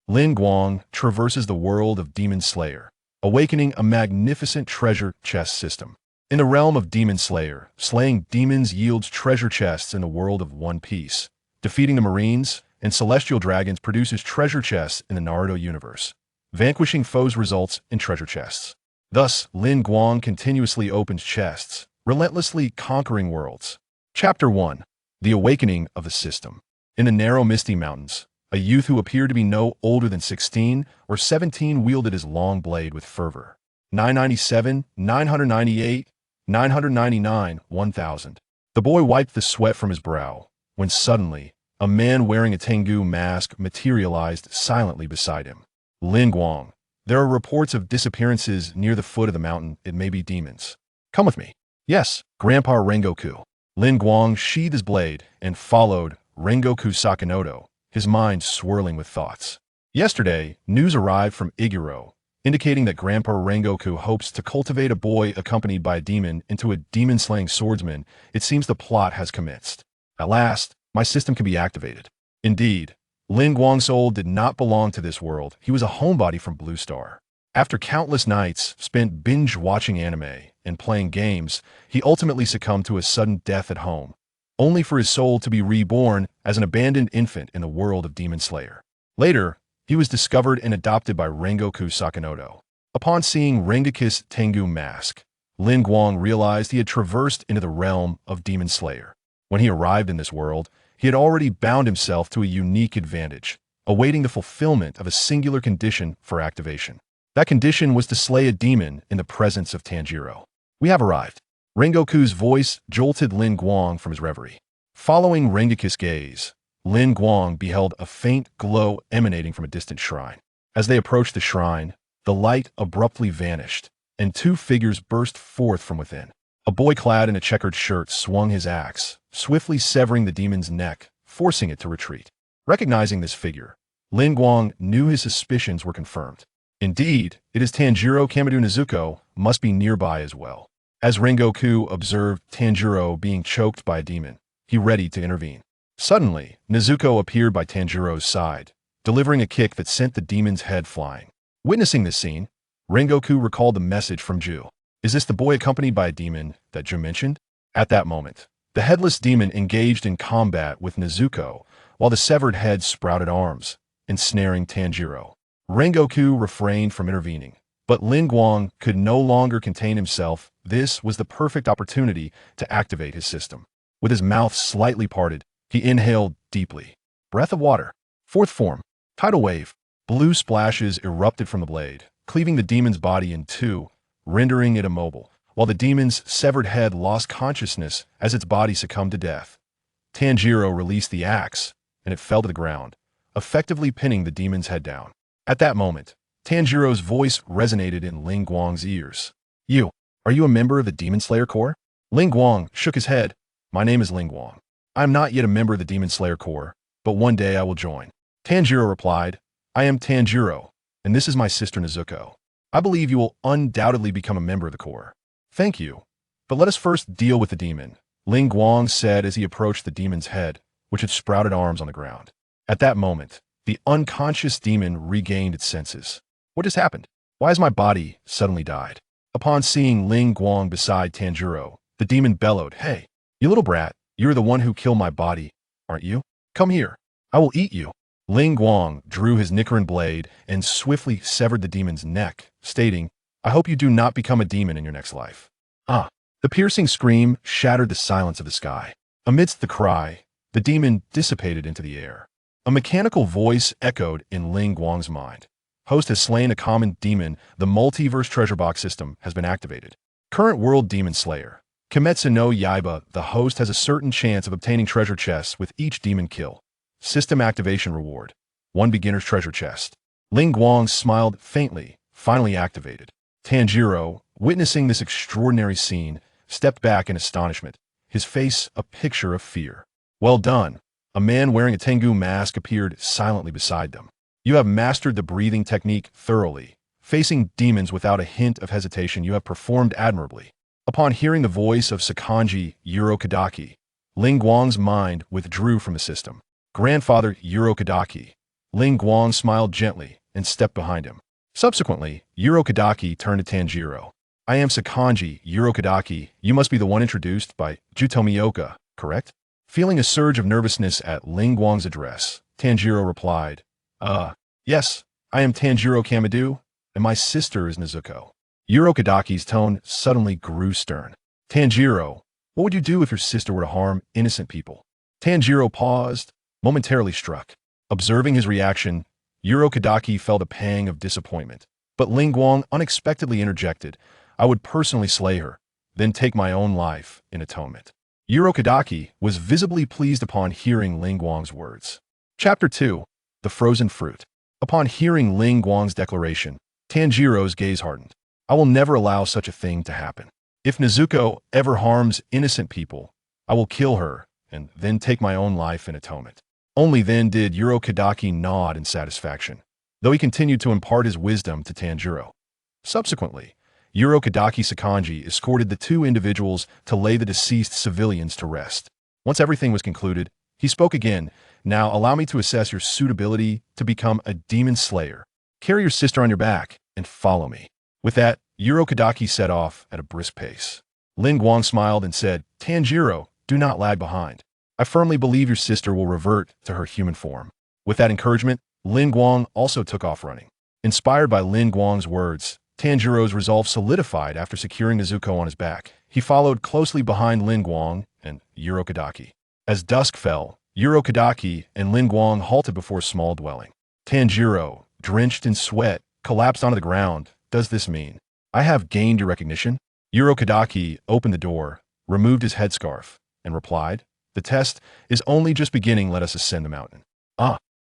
Lin Guang traverses the world of Demon Slayer, awakening a magnificent treasure chest system. In the realm of Demon Slayer, slaying demons yields treasure chests in the world of One Piece. Defeating the Marines and Celestial Dragons produces treasure chests in the Naruto universe. Vanquishing foes results in treasure chests. Thus, Lin Guang continuously opens chests, relentlessly conquering worlds. Chapter 1. The Awakening of the System. In the narrow misty mountains, a youth who appeared to be no older than 16 or 17 wielded his long blade with fervor. 997, 998, 999, 1000. The boy wiped the sweat from his brow, when suddenly, a man wearing a Tengu mask materialized silently beside him. Lin Guang. There are reports of disappearances near the foot of the mountain. It may be demons. Come with me. Yes, Grandpa Rengoku. Lin Guang sheathed his blade and followed Rengoku Sakanoto, his mind swirling with thoughts. Yesterday, news arrived from Iguro, indicating that Grandpa Rengoku hopes to cultivate a boy accompanied by a demon into a demon-slaying swordsman. It seems the plot has commenced. At last, my system can be activated. Indeed, Lin Guang's soul did not belong to this world. He was a homebody from Blue Star. After countless nights spent binge-watching anime and playing games, he ultimately succumbed to a sudden death at home, only for his soul to be reborn as an abandoned infant in the world of Demon Slayer. Later, he was discovered and adopted by Rengoku Sakanoto. Upon seeing Rengoku's Tengu mask, Lin Guang realized he had traversed into the realm of Demon Slayer. When he arrived in this world, he had already bound himself to a unique advantage, awaiting the fulfillment of a singular condition for activation. That condition was to slay a demon in the presence of Tanjiro. We have arrived. Rengoku's voice jolted Lin Guang from his reverie. Following Rengoku's gaze, Lin Guang beheld a faint glow emanating from a distant shrine. As they approached the shrine, the light abruptly vanished, and two figures burst forth from within. A boy clad in a checkered shirt swung his axe, swiftly severing the demon's neck, forcing it to retreat. Recognizing this figure, Lin Guang knew his suspicions were confirmed. Indeed, it is Tanjiro Kamado Nezuko, must be nearby as well. As Rengoku observed Tanjiro being choked by a demon, he readied to intervene. Suddenly, Nezuko appeared by Tanjiro's side, delivering a kick that sent the demon's head flying. Witnessing this scene, Rengoku recalled the message from Ju. Is this the boy accompanied by a demon that Ju mentioned? At that moment, the headless demon engaged in combat with Nezuko, while the severed head sprouted arms, ensnaring Tanjiro. Rengoku refrained from intervening, but Lin Guang could no longer contain himself. This was the perfect opportunity to activate his system. With his mouth slightly parted, he inhaled deeply. Breath of water. Fourth form. Tidal wave. Blue splashes erupted from the blade, cleaving the demon's body in two, rendering it immobile, while the demon's severed head lost consciousness as its body succumbed to death. Tanjiro released the axe, and it fell to the ground, effectively pinning the demon's head down. At that moment, Tanjiro's voice resonated in Lin Guang's ears. Are you a member of the Demon Slayer Corps? Lin Guang shook his head. My name is Lin Guang. I am not yet a member of the Demon Slayer Corps, but one day I will join. Tanjiro replied, I am Tanjiro, and this is my sister Nezuko. I believe you will undoubtedly become a member of the Corps. Thank you. But let us first deal with the demon, Lin Guang said as he approached the demon's head, which had sprouted arms on the ground. At that moment, the unconscious demon regained its senses. What has happened? Why has my body suddenly died? Upon seeing Lin Guang beside Tanjiro, the demon bellowed, Hey, you little brat, you're the one who killed my body, aren't you? Come here. I will eat you. Lin Guang drew his Nichiren blade and swiftly severed the demon's neck, stating, I hope you do not become a demon in your next life. The piercing scream shattered the silence of the sky. Amidst the cry, the demon dissipated into the air. A mechanical voice echoed in Lin Guang's mind. Host has slain a common demon. The multiverse treasure box system has been activated. Current world demon slayer. Kimetsu no Yaiba, the host has a certain chance of obtaining treasure chests with each demon kill. System activation reward. 1 beginner's treasure chest. Lin Guang smiled faintly, finally activated. Tanjiro, witnessing this extraordinary scene, stepped back in astonishment, his face a picture of fear. Well done. A man wearing a Tengu mask appeared silently beside them. You have mastered the breathing technique thoroughly. Facing demons without a hint of hesitation, you have performed admirably. Upon hearing the voice of Sakanji Urokadaki, Lin Guang's mind withdrew from the system. Grandfather Urokadaki. Lin Guang smiled gently and stepped behind him. Subsequently, Kadaki turned to Tanjiro. I am Sakanji, Kadaki. You must be the one introduced by Jutomioka, correct? Feeling a surge of nervousness at Lin Guang's address, Tanjiro replied, yes, I am Tanjiro Kamadu, and my sister is Nezuko. Kadaki's tone suddenly grew stern. Tanjiro, what would you do if your sister were to harm innocent people? Tanjiro paused, momentarily struck. Observing his reaction, Kadaki felt a pang of disappointment. But Lin Guang unexpectedly interjected, I would personally slay her, then take my own life in atonement. Kadaki was visibly pleased upon hearing Lin Guang's words. Chapter 2. The Frozen Fruit. Upon hearing Lin Guang's declaration, Tanjiro's gaze hardened. I will never allow such a thing to happen. If Nezuko ever harms innocent people, I will kill her and then take my own life in atonement. Only then did Kadaki nod in satisfaction, though he continued to impart his wisdom to Tanjiro. Subsequently, Kadaki Sakanji escorted the two individuals to lay the deceased civilians to rest. Once everything was concluded, he spoke again. Now allow me to assess your suitability to become a demon slayer. Carry your sister on your back and follow me. With that, Kadaki set off at a brisk pace. Lin Guang smiled and said, Tanjiro, do not lag behind. I firmly believe your sister will revert to her human form. With that encouragement, Lin Guang also took off running. Inspired by Lin Guang's words, Tanjiro's resolve solidified after securing Nezuko on his back. He followed closely behind Lin Guang and Kadaki. As dusk fell, Kadaki and Lin Guang halted before a small dwelling. Tanjiro, drenched in sweat, collapsed onto the ground. Does this mean I have gained your recognition? Kadaki opened the door, removed his headscarf, and replied, the test is only just beginning. Let us ascend the mountain.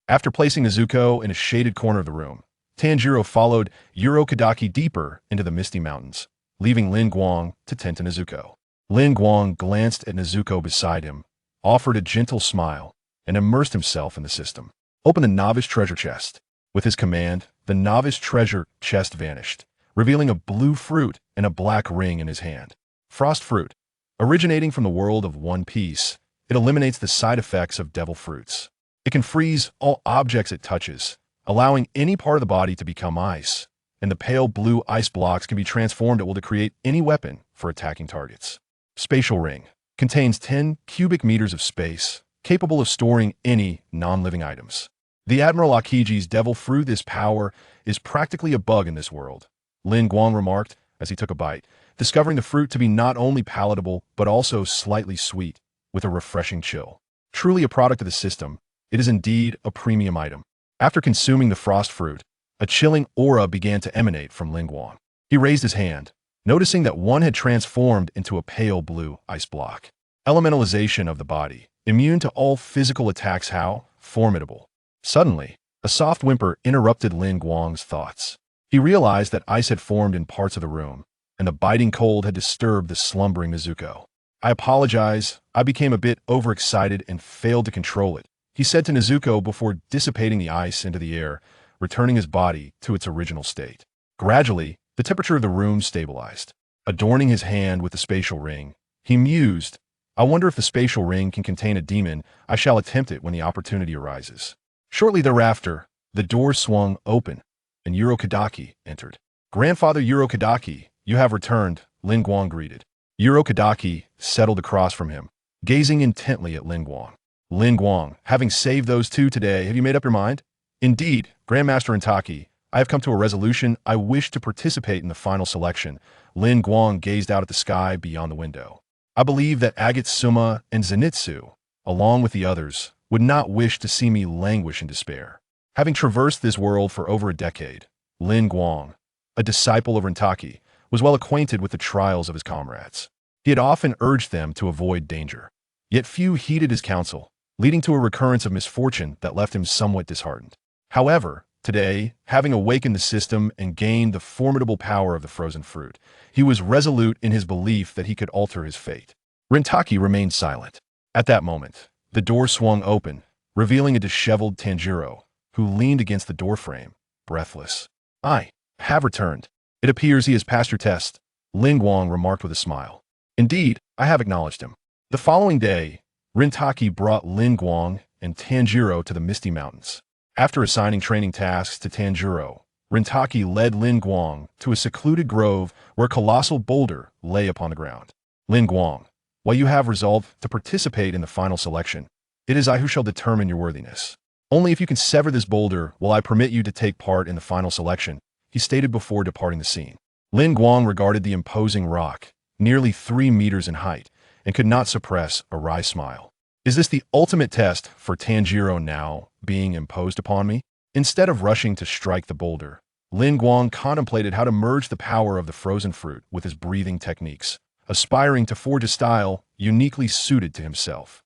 After placing Nezuko in a shaded corner of the room, Tanjiro followed Kadaki deeper into the misty mountains, leaving Lin Guang to tend to Nezuko. Lin Guang glanced at Nezuko beside him, offered a gentle smile, and immersed himself in the system. Open the novice treasure chest. With his command, the novice treasure chest vanished, revealing a blue fruit and a black ring in his hand. Frost fruit. Originating from the world of One Piece, it eliminates the side effects of devil fruits. It can freeze all objects it touches, allowing any part of the body to become ice, and the pale blue ice blocks can be transformed at will to create any weapon for attacking targets. Spatial ring. Contains 10 cubic meters of space, capable of storing any non-living items. The Admiral Akiji's devil fruit. This power is practically a bug in this world, Lin Guang remarked as he took a bite, discovering the fruit to be not only palatable but also slightly sweet, with a refreshing chill. Truly a product of the system, it is indeed a premium item. After consuming the frost fruit, a chilling aura began to emanate from Lin Guang. He raised his hand, noticing that one had transformed into a pale blue ice block. Elementalization of the body, immune to all physical attacks. How formidable. Suddenly, a soft whimper interrupted Lin Guang's thoughts. He realized that ice had formed in parts of the room, and the biting cold had disturbed the slumbering Nezuko. I apologize, I became a bit overexcited and failed to control it, he said to Nezuko before dissipating the ice into the air, returning his body to its original state. Gradually, the temperature of the room stabilized. Adorning his hand with the spatial ring, he mused, I wonder if the spatial ring can contain a demon. I shall attempt it when the opportunity arises. Shortly thereafter, the door swung open, and Kadaki entered. Grandfather Kadaki, you have returned, Lin Guang greeted. Kadaki settled across from him, gazing intently at Lin Guang. Lin Guang, having saved those two today, have you made up your mind? Indeed, Grandmaster Intaki, I have come to a resolution. I wish to participate in the final selection. Lin Guang gazed out at the sky beyond the window. I believe that Agatsuma and Zenitsu, along with the others, would not wish to see me languish in despair. Having traversed this world for over a decade, Lin Guang, a disciple of Intaki, was well acquainted with the trials of his comrades. He had often urged them to avoid danger. Yet few heeded his counsel, leading to a recurrence of misfortune that left him somewhat disheartened. However, today, having awakened the system and gained the formidable power of the frozen fruit, he was resolute in his belief that he could alter his fate. Rintaki remained silent. At that moment, the door swung open, revealing a disheveled Tanjiro, who leaned against the doorframe, breathless. I have returned. It appears he has passed your test, Lin Guang remarked with a smile. Indeed, I have acknowledged him. The following day, Rintaki brought Lin Guang and Tanjiro to the Misty Mountains. After assigning training tasks to Tanjiro, Rintaki led Lin Guang to a secluded grove where a colossal boulder lay upon the ground. Lin Guang, while you have resolved to participate in the final selection, it is I who shall determine your worthiness. Only if you can sever this boulder will I permit you to take part in the final selection, he stated before departing the scene. Lin Guang regarded the imposing rock, nearly 3 meters in height, and could not suppress a wry smile. Is this the ultimate test for Tanjiro now being imposed upon me? Instead of rushing to strike the boulder, Lin Guang contemplated how to merge the power of the frozen fruit with his breathing techniques, aspiring to forge a style uniquely suited to himself.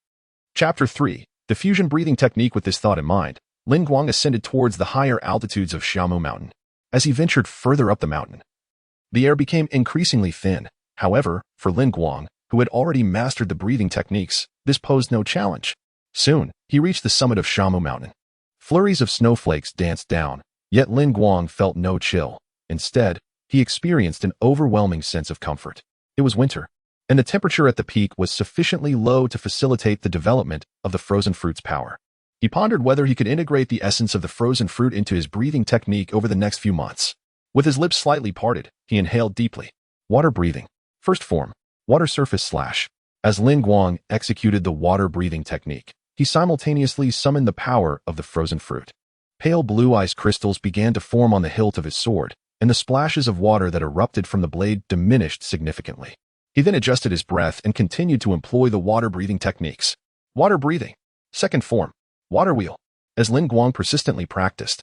Chapter 3. The fusion breathing technique. With this thought in mind, Lin Guang ascended towards the higher altitudes of Xiaomu Mountain. As he ventured further up the mountain, the air became increasingly thin. However, for Lin Guang, who had already mastered the breathing techniques, this posed no challenge. Soon, he reached the summit of Xiaomu Mountain. Flurries of snowflakes danced down, yet Lin Guang felt no chill. Instead, he experienced an overwhelming sense of comfort. It was winter, and the temperature at the peak was sufficiently low to facilitate the development of the frozen fruit's power. He pondered whether he could integrate the essence of the frozen fruit into his breathing technique over the next few months. With his lips slightly parted, he inhaled deeply. Water breathing. First form, water surface slash. As Lin Guang executed the water breathing technique, he simultaneously summoned the power of the frozen fruit. Pale blue ice crystals began to form on the hilt of his sword, and the splashes of water that erupted from the blade diminished significantly. He then adjusted his breath and continued to employ the water breathing techniques. Water breathing. Second form, water wheel. As Lin Guang persistently practiced,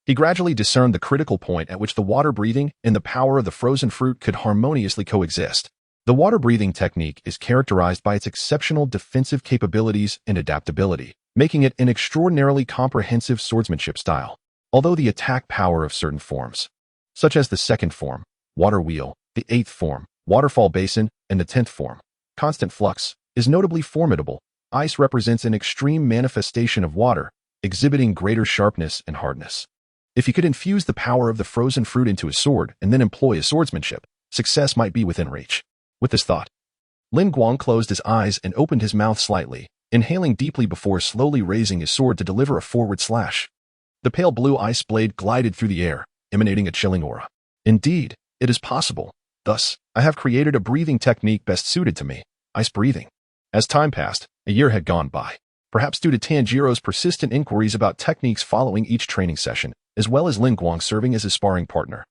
he gradually discerned the critical point at which the water breathing and the power of the frozen fruit could harmoniously coexist. The water breathing technique is characterized by its exceptional defensive capabilities and adaptability, making it an extraordinarily comprehensive swordsmanship style. Although the attack power of certain forms, such as the second form, water wheel, the 8th form, waterfall basin, and the 10th form, constant flux, is notably formidable, ice represents an extreme manifestation of water, exhibiting greater sharpness and hardness. If he could infuse the power of the frozen fruit into his sword and then employ his swordsmanship, success might be within reach. With this thought, Lin Guang closed his eyes and opened his mouth slightly, inhaling deeply before slowly raising his sword to deliver a forward slash. The pale blue ice blade glided through the air, emanating a chilling aura. Indeed, it is possible. Thus, I have created a breathing technique best suited to me, ice breathing. As time passed, a year had gone by. Perhaps due to Tanjiro's persistent inquiries about techniques following each training session, as well as Lin Guang serving as his sparring partner,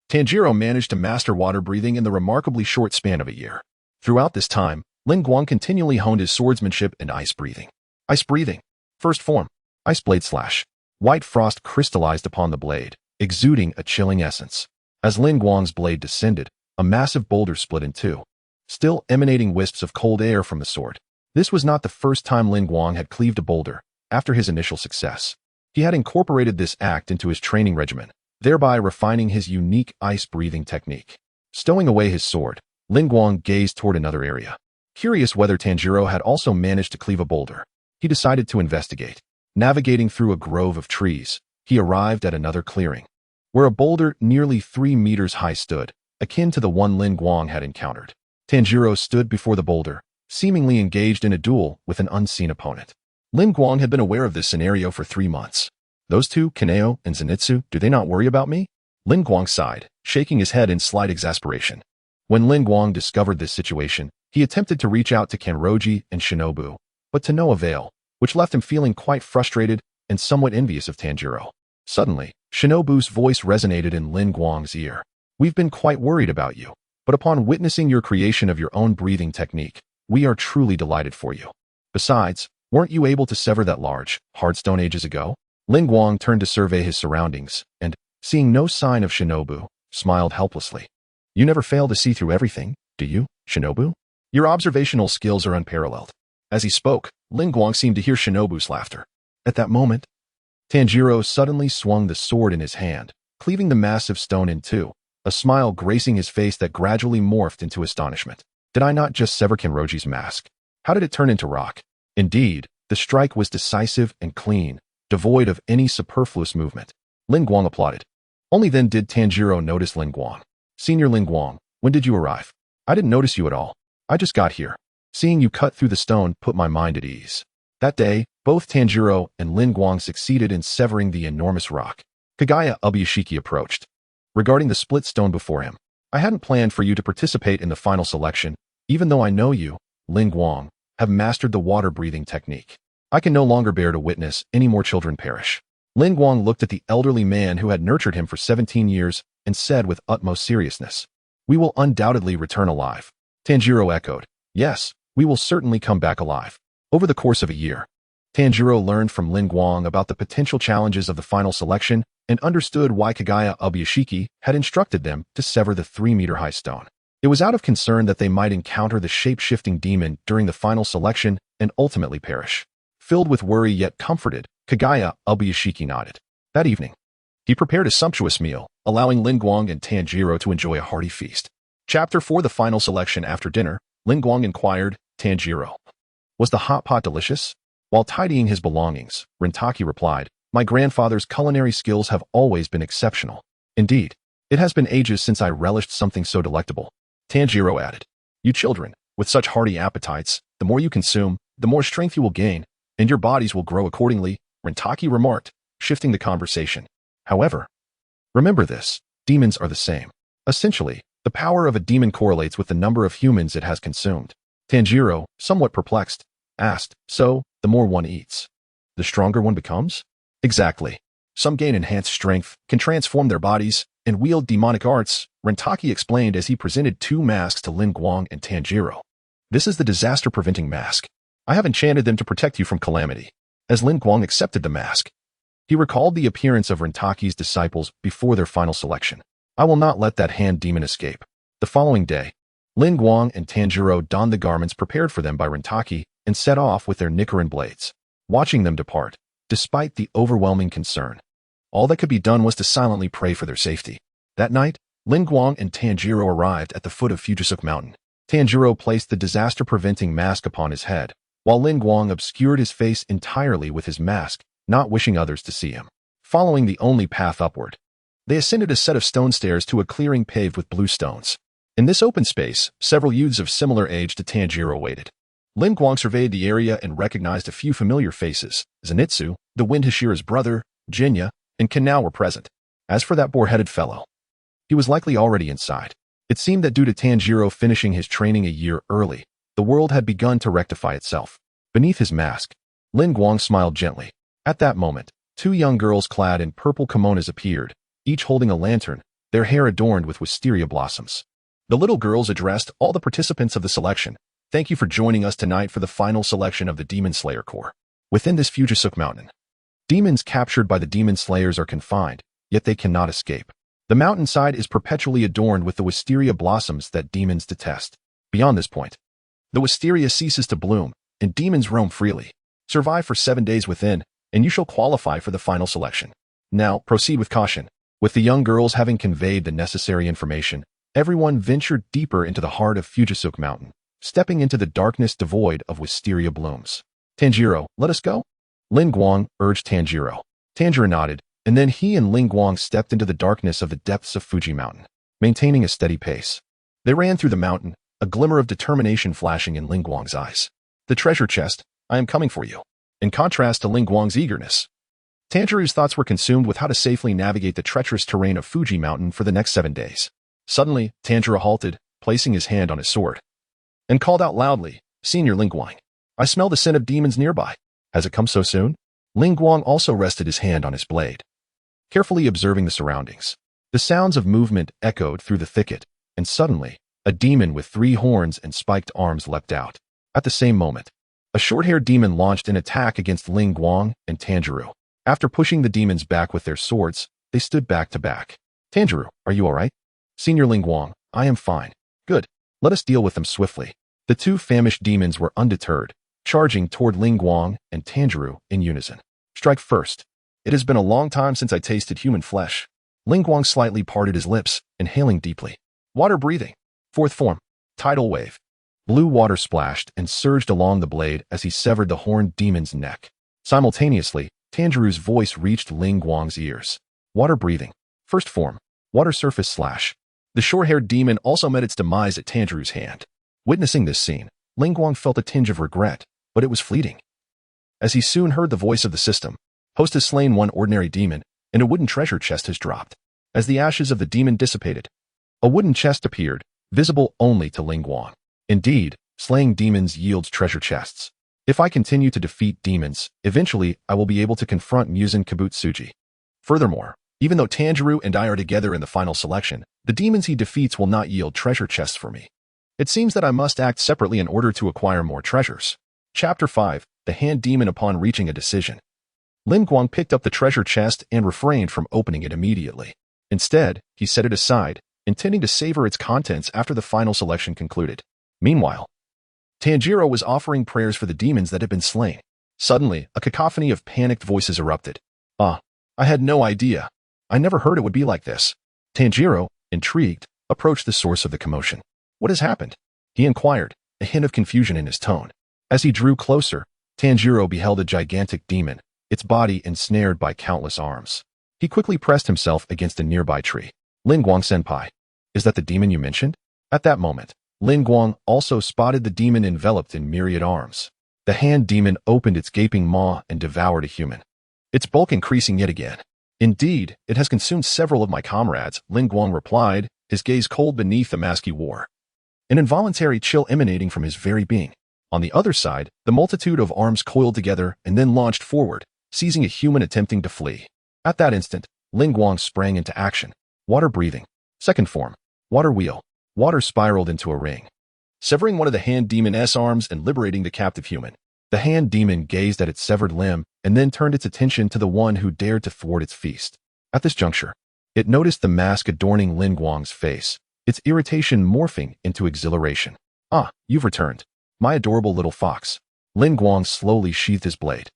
Tanjiro managed to master water breathing in the remarkably short span of a year. Throughout this time, Lin Guang continually honed his swordsmanship and ice breathing. Ice breathing. First form, ice blade slash. White frost crystallized upon the blade, exuding a chilling essence. As Lin Guang's blade descended, a massive boulder split in two, still emanating wisps of cold air from the sword. This was not the first time Lin Guang had cleaved a boulder. After his initial success, he had incorporated this act into his training regimen, thereby refining his unique ice-breathing technique. Stowing away his sword, Lin Guang gazed toward another area. Curious whether Tanjiro had also managed to cleave a boulder, he decided to investigate. Navigating through a grove of trees, he arrived at another clearing, where a boulder nearly 3 meters high stood, akin to the one Lin Guang had encountered. Tanjiro stood before the boulder, seemingly engaged in a duel with an unseen opponent. Lin Guang had been aware of this scenario for 3 months. Those two, Kaneo and Zenitsu, do they not worry about me? Lin Guang sighed, shaking his head in slight exasperation. When Lin Guang discovered this situation, he attempted to reach out to Kanroji and Shinobu, but to no avail, which left him feeling quite frustrated and somewhat envious of Tanjiro. Suddenly, Shinobu's voice resonated in Lin Guang's ear. We've been quite worried about you, but upon witnessing your creation of your own breathing technique, we are truly delighted for you. Besides, weren't you able to sever that large, hard stone ages ago? Lin Guang turned to survey his surroundings and, seeing no sign of Shinobu, smiled helplessly. You never fail to see through everything, do you, Shinobu? Your observational skills are unparalleled. As he spoke, Lin Guang seemed to hear Shinobu's laughter. At that moment, Tanjiro suddenly swung the sword in his hand, cleaving the massive stone in two, a smile gracing his face that gradually morphed into astonishment. Did I not just sever Kanroji's mask? How did it turn into rock? Indeed, the strike was decisive and clean, devoid of any superfluous movement. Lin Guang applauded. Only then did Tanjiro notice Lin Guang. Senior Lin Guang, when did you arrive? I didn't notice you at all. I just got here. Seeing you cut through the stone put my mind at ease. That day, Both Tanjiro and Lin Guang succeeded in severing the enormous rock. Kagaya Ubuyashiki approached. Regarding the split stone before him, I hadn't planned for you to participate in the final selection, even though I know you, Lin Guang, have mastered the water-breathing technique. I can no longer bear to witness any more children perish. Lin Guang looked at the elderly man who had nurtured him for 17 years and said with utmost seriousness, "We will undoubtedly return alive." Tanjiro echoed, "Yes, we will certainly come back alive." Over the course of a year, Tanjiro learned from Lin Guang about the potential challenges of the final selection and understood why Kagaya Ubuyashiki had instructed them to sever the 3-meter-high stone. It was out of concern that they might encounter the shape-shifting demon during the final selection and ultimately perish. Filled with worry yet comforted, Kagaya Ubuyashiki nodded. That evening, he prepared a sumptuous meal, allowing Lin Guang and Tanjiro to enjoy a hearty feast. Chapter 4: The Final Selection. After dinner, Lin Guang inquired, "Tanjiro, was the hot pot delicious?" While tidying his belongings, Rintaki replied, "My grandfather's culinary skills have always been exceptional. Indeed, it has been ages since I relished something so delectable." Tanjiro added, "You children, with such hearty appetites, the more you consume, the more strength you will gain, and your bodies will grow accordingly," Rintaki remarked, shifting the conversation. "However, remember this, demons are the same. Essentially, the power of a demon correlates with the number of humans it has consumed." Tanjiro, somewhat perplexed, asked, "So, the more one eats, the stronger one becomes?" "Exactly. Some gain enhanced strength, can transform their bodies, and wield demonic arts," Rintaki explained as he presented 2 masks to Lin Guang and Tanjiro. "This is the disaster-preventing mask. I have enchanted them to protect you from calamity." As Lin Guang accepted the mask, he recalled the appearance of Rintaki's disciples before their final selection. "I will not let that hand demon escape." The following day, Lin Guang and Tanjiro donned the garments prepared for them by Rintaki and set off with their Nichiren blades. Watching them depart, despite the overwhelming concern, all that could be done was to silently pray for their safety. That night, Lin Guang and Tanjiro arrived at the foot of Fujisaku Mountain. Tanjiro placed the disaster-preventing mask upon his head, while Lin Guang obscured his face entirely with his mask, not wishing others to see him. Following the only path upward, they ascended a set of stone stairs to a clearing paved with blue stones. In this open space, several youths of similar age to Tanjiro waited. Lin Guang surveyed the area and recognized a few familiar faces. Zenitsu, the Wind Hashira's brother, Jinya, and Kanao were present. As for that boar-headed fellow, he was likely already inside. It seemed that due to Tanjiro finishing his training a year early, the world had begun to rectify itself. Beneath his mask, Lin Guang smiled gently. At that moment, 2 young girls clad in purple kimonos appeared, each holding a lantern, their hair adorned with wisteria blossoms. The little girls addressed all the participants of the selection. "Thank you for joining us tonight for the final selection of the Demon Slayer Corps. Within this Fujisaku Mountain, demons captured by the Demon Slayers are confined, yet they cannot escape. The mountainside is perpetually adorned with the wisteria blossoms that demons detest. Beyond this point, the wisteria ceases to bloom, and demons roam freely. Survive for 7 days within, and you shall qualify for the final selection. Now, proceed with caution." With the young girls having conveyed the necessary information, everyone ventured deeper into the heart of Fujisaku Mountain, stepping into the darkness devoid of wisteria blooms. "Tanjiro, let us go?" Lin Guang urged Tanjiro. Tanjiro nodded, and then he and Lin Guang stepped into the darkness of the depths of Fuji Mountain, maintaining a steady pace. They ran through the mountain, a glimmer of determination flashing in Lin Guang's eyes. "The treasure chest, I am coming for you." In contrast to Lin Guang's eagerness, Tanjiro's thoughts were consumed with how to safely navigate the treacherous terrain of Fuji Mountain for the next 7 days. Suddenly, Tanjiro halted, placing his hand on his sword, and called out loudly, "Senior Lin Guang, I smell the scent of demons nearby. Has it come so soon?" Lin Guang also rested his hand on his blade, carefully observing the surroundings. The sounds of movement echoed through the thicket, and suddenly, a demon with 3 horns and spiked arms leapt out. At the same moment, a short-haired demon launched an attack against Lin Guang and Tanjiro. After pushing the demons back with their swords, they stood back to back. "Tanjiro, are you all right?" "Senior Lin Guang, I am fine." "Good. Let us deal with them swiftly." The 2 famished demons were undeterred, charging toward Lin Guang and Tanjiro in unison. "Strike first." "It has been a long time since I tasted human flesh." Lin Guang slightly parted his lips, inhaling deeply. "Water breathing." Fourth form, tidal wave. Blue water splashed and surged along the blade as he severed the horned demon's neck. Simultaneously, Tanjiro's voice reached Lin Guang's ears. "Water breathing." First form, water surface slash. The short-haired demon also met its demise at Tanjiro's hand. Witnessing this scene, Lin Guang felt a tinge of regret, but it was fleeting. as he soon heard the voice of the system. Host has slain one ordinary demon, and a wooden treasure chest has dropped. As the ashes of the demon dissipated, a wooden chest appeared, visible only to Lin Guang. Indeed, slaying demons yields treasure chests. If I continue to defeat demons, eventually I will be able to confront Muzan Kibutsuji. Furthermore, even though Tanjiro and I are together in the final selection, the demons he defeats will not yield treasure chests for me. It seems that I must act separately in order to acquire more treasures. Chapter 5. The Hand Demon Upon Reaching a Decision. Lin Guang picked up the treasure chest and refrained from opening it immediately. Instead, he set it aside, intending to savor its contents after the final selection concluded. Meanwhile, Tanjiro was offering prayers for the demons that had been slain. Suddenly, a cacophony of panicked voices erupted. I had no idea. I never heard it would be like this. Tanjiro, intrigued, approached the source of the commotion. What has happened? He inquired, a hint of confusion in his tone. As he drew closer, Tanjiro beheld a gigantic demon, its body ensnared by countless arms. He quickly pressed himself against a nearby tree. Lin Guang senpai, is that the demon you mentioned? At that moment, Lin Guang also spotted the demon enveloped in myriad arms. The hand demon opened its gaping maw and devoured a human, its bulk increasing yet again. Indeed, it has consumed several of my comrades, Lin Guang replied, his gaze cold beneath the mask he wore, an involuntary chill emanating from his very being. On the other side, the multitude of arms coiled together and then launched forward, seizing a human attempting to flee. At that instant, Lin Guang sprang into action. Water breathing. Second form. Water wheel. Water spiraled into a ring, severing one of the hand demon's arms and liberating the captive human. The hand demon gazed at its severed limb and then turned its attention to the one who dared to thwart its feast. At this juncture, it noticed the mask adorning Lin Guang's face, its irritation morphing into exhilaration. You've returned, my adorable little fox. Lin Guang slowly sheathed his blade,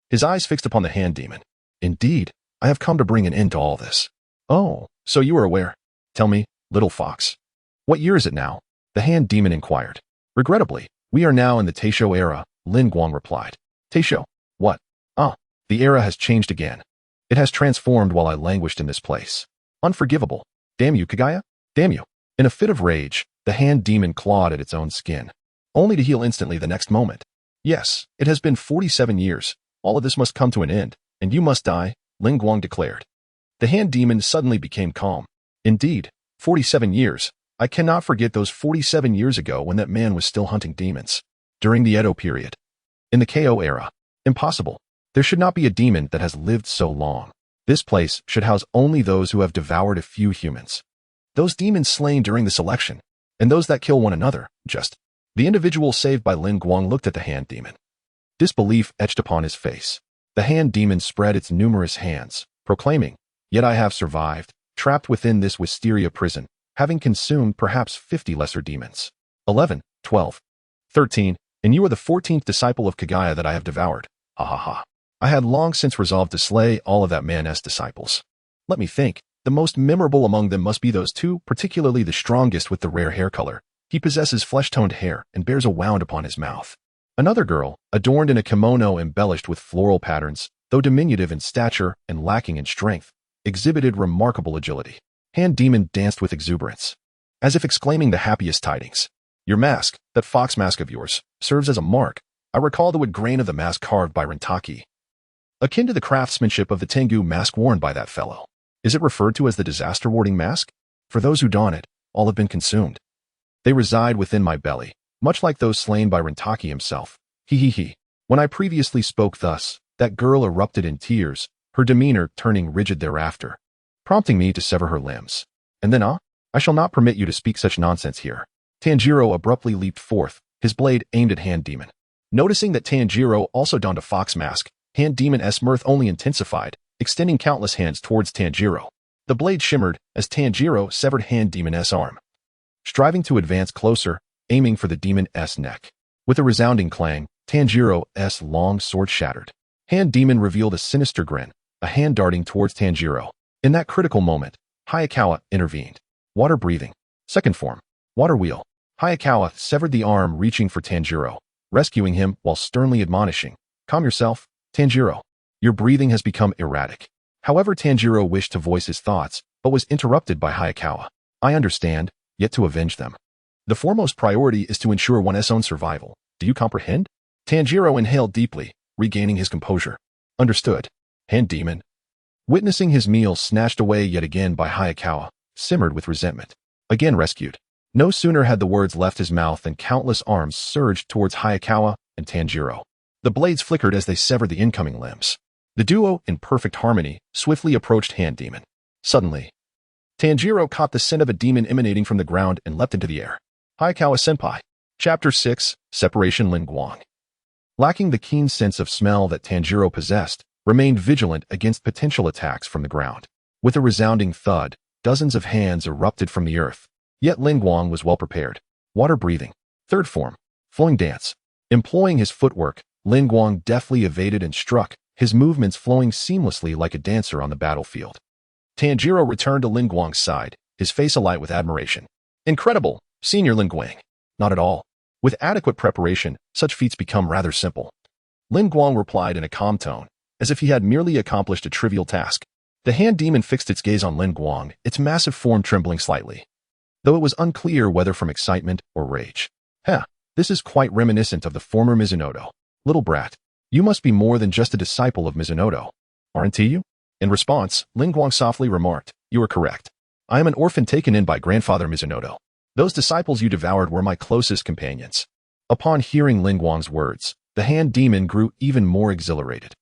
his eyes fixed upon the hand demon. Indeed, I have come to bring an end to all this. Oh, so you are aware. Tell me, little fox. What year is it now? The hand demon inquired. Regrettably, we are now in the Taisho era, Lin Guang replied. Taisho? What? The era has changed again. It has transformed while I languished in this place. Unforgivable. Damn you, Kaguya. Damn you. In a fit of rage, the hand demon clawed at its own skin, only to heal instantly the next moment. Yes, it has been 47 years. All of this must come to an end, and you must die, Lin Guang declared. The hand demon suddenly became calm. Indeed, 47 years. I cannot forget those 47 years ago when that man was still hunting demons. During the Edo period. In the KO era. Impossible. There should not be a demon that has lived so long. This place should house only those who have devoured a few humans. Those demons slain during the selection, and those that kill one another, just. The individual saved by Lin Guang looked at the hand demon. Disbelief etched upon his face. The hand demon spread its numerous hands, proclaiming, Yet I have survived, trapped within this wisteria prison, having consumed perhaps 50 lesser demons. 11, 12, 13, and you are the 14th disciple of Kaguya that I have devoured. Ha ha ha. I had long since resolved to slay all of that man's disciples. Let me think. The most memorable among them must be those two, particularly the strongest with the rare hair color. He possesses flesh-toned hair and bears a wound upon his mouth. Another girl, adorned in a kimono embellished with floral patterns, though diminutive in stature and lacking in strength, exhibited remarkable agility. Hand demon danced with exuberance, as if exclaiming the happiest tidings. Your mask, that fox mask of yours, serves as a mark. I recall the wood grain of the mask carved by Rentaki, akin to the craftsmanship of the Tengu mask worn by that fellow. Is it referred to as the disaster-warding mask? For those who don it, all have been consumed. They reside within my belly, much like those slain by Rentaki himself. He. When I previously spoke thus, that girl erupted in tears, her demeanor turning rigid thereafter, prompting me to sever her limbs. And then, I shall not permit you to speak such nonsense here. Tanjiro abruptly leaped forth, his blade aimed at Hand Demon. Noticing that Tanjiro also donned a fox mask, Hand Demon's mirth only intensified, extending countless hands towards Tanjiro. The blade shimmered as Tanjiro severed Hand Demon's arm, striving to advance closer, aiming for the demon's neck. With a resounding clang, Tanjiro's long sword shattered. Hand Demon revealed a sinister grin, a hand darting towards Tanjiro. In that critical moment, Hayakawa intervened. Water breathing. Second form. Water wheel. Hayakawa severed the arm reaching for Tanjiro, rescuing him while sternly admonishing, Calm yourself, Tanjiro. Your breathing has become erratic. However, Tanjiro wished to voice his thoughts, but was interrupted by Hayakawa. I understand, yet to avenge them. The foremost priority is to ensure one's own survival. Do you comprehend? Tanjiro inhaled deeply, regaining his composure. Understood. Hand demon. Witnessing his meal snatched away yet again by Hayakawa, simmered with resentment. Again rescued. No sooner had the words left his mouth than countless arms surged towards Hayakawa and Tanjiro. The blades flickered as they severed the incoming limbs. The duo, in perfect harmony, swiftly approached Hand Demon. Suddenly, Tanjiro caught the scent of a demon emanating from the ground and leapt into the air. Hayakawa-senpai. Chapter 6, Separation. Lin Guang, lacking the keen sense of smell that Tanjiro possessed, remained vigilant against potential attacks from the ground. With a resounding thud, dozens of hands erupted from the earth. Yet Lin Guang was well prepared. Water breathing. Third form. Flowing dance. Employing his footwork, Lin Guang deftly evaded and struck, his movements flowing seamlessly like a dancer on the battlefield. Tanjiro returned to Lin Guang's side, his face alight with admiration. Incredible, Senior Lin Guang. Not at all. With adequate preparation, such feats become rather simple. Lin Guang replied in a calm tone, as if he had merely accomplished a trivial task. The hand demon fixed its gaze on Lin Guang, its massive form trembling slightly, though it was unclear whether from excitement or rage. This is quite reminiscent of the former Mizunoto. Little brat, you must be more than just a disciple of Mizunoto, aren't you? In response, Lin Guang softly remarked, you are correct. I am an orphan taken in by grandfather Mizunoto. Those disciples you devoured were my closest companions. Upon hearing Lin Guang's words, the hand demon grew even more exhilarated.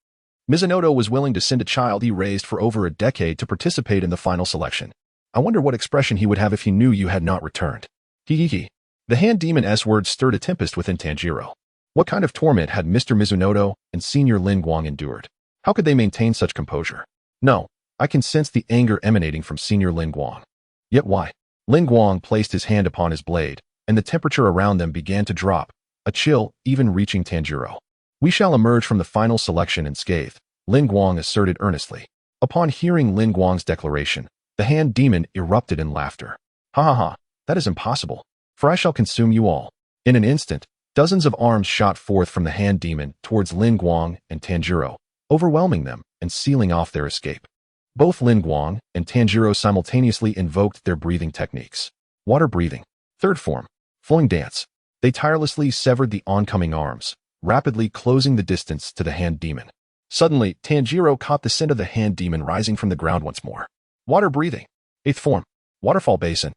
Mizunoto was willing to send a child he raised for over a decade to participate in the final selection. I wonder what expression he would have if he knew you had not returned. Hee. The hand demon's words stirred a tempest within Tanjiro. What kind of torment had Mr. Mizunoto and Senior Lin Guang endured? How could they maintain such composure? No, I can sense the anger emanating from Senior Lin Guang. Yet why? Lin Guang placed his hand upon his blade, and the temperature around them began to drop, a chill even reaching Tanjiro. We shall emerge from the final selection unscathed, Lin Guang asserted earnestly. Upon hearing Lin Guang's declaration, the hand demon erupted in laughter. Ha, that is impossible, for I shall consume you all. In an instant, dozens of arms shot forth from the hand demon towards Lin Guang and Tanjiro, overwhelming them and sealing off their escape. Both Lin Guang and Tanjiro simultaneously invoked their breathing techniques. Water breathing. Third form. Flowing dance. They tirelessly severed the oncoming arms, rapidly closing the distance to the hand demon. Suddenly, Tanjiro caught the scent of the hand demon rising from the ground once more. Water breathing. Eighth form. Waterfall basin.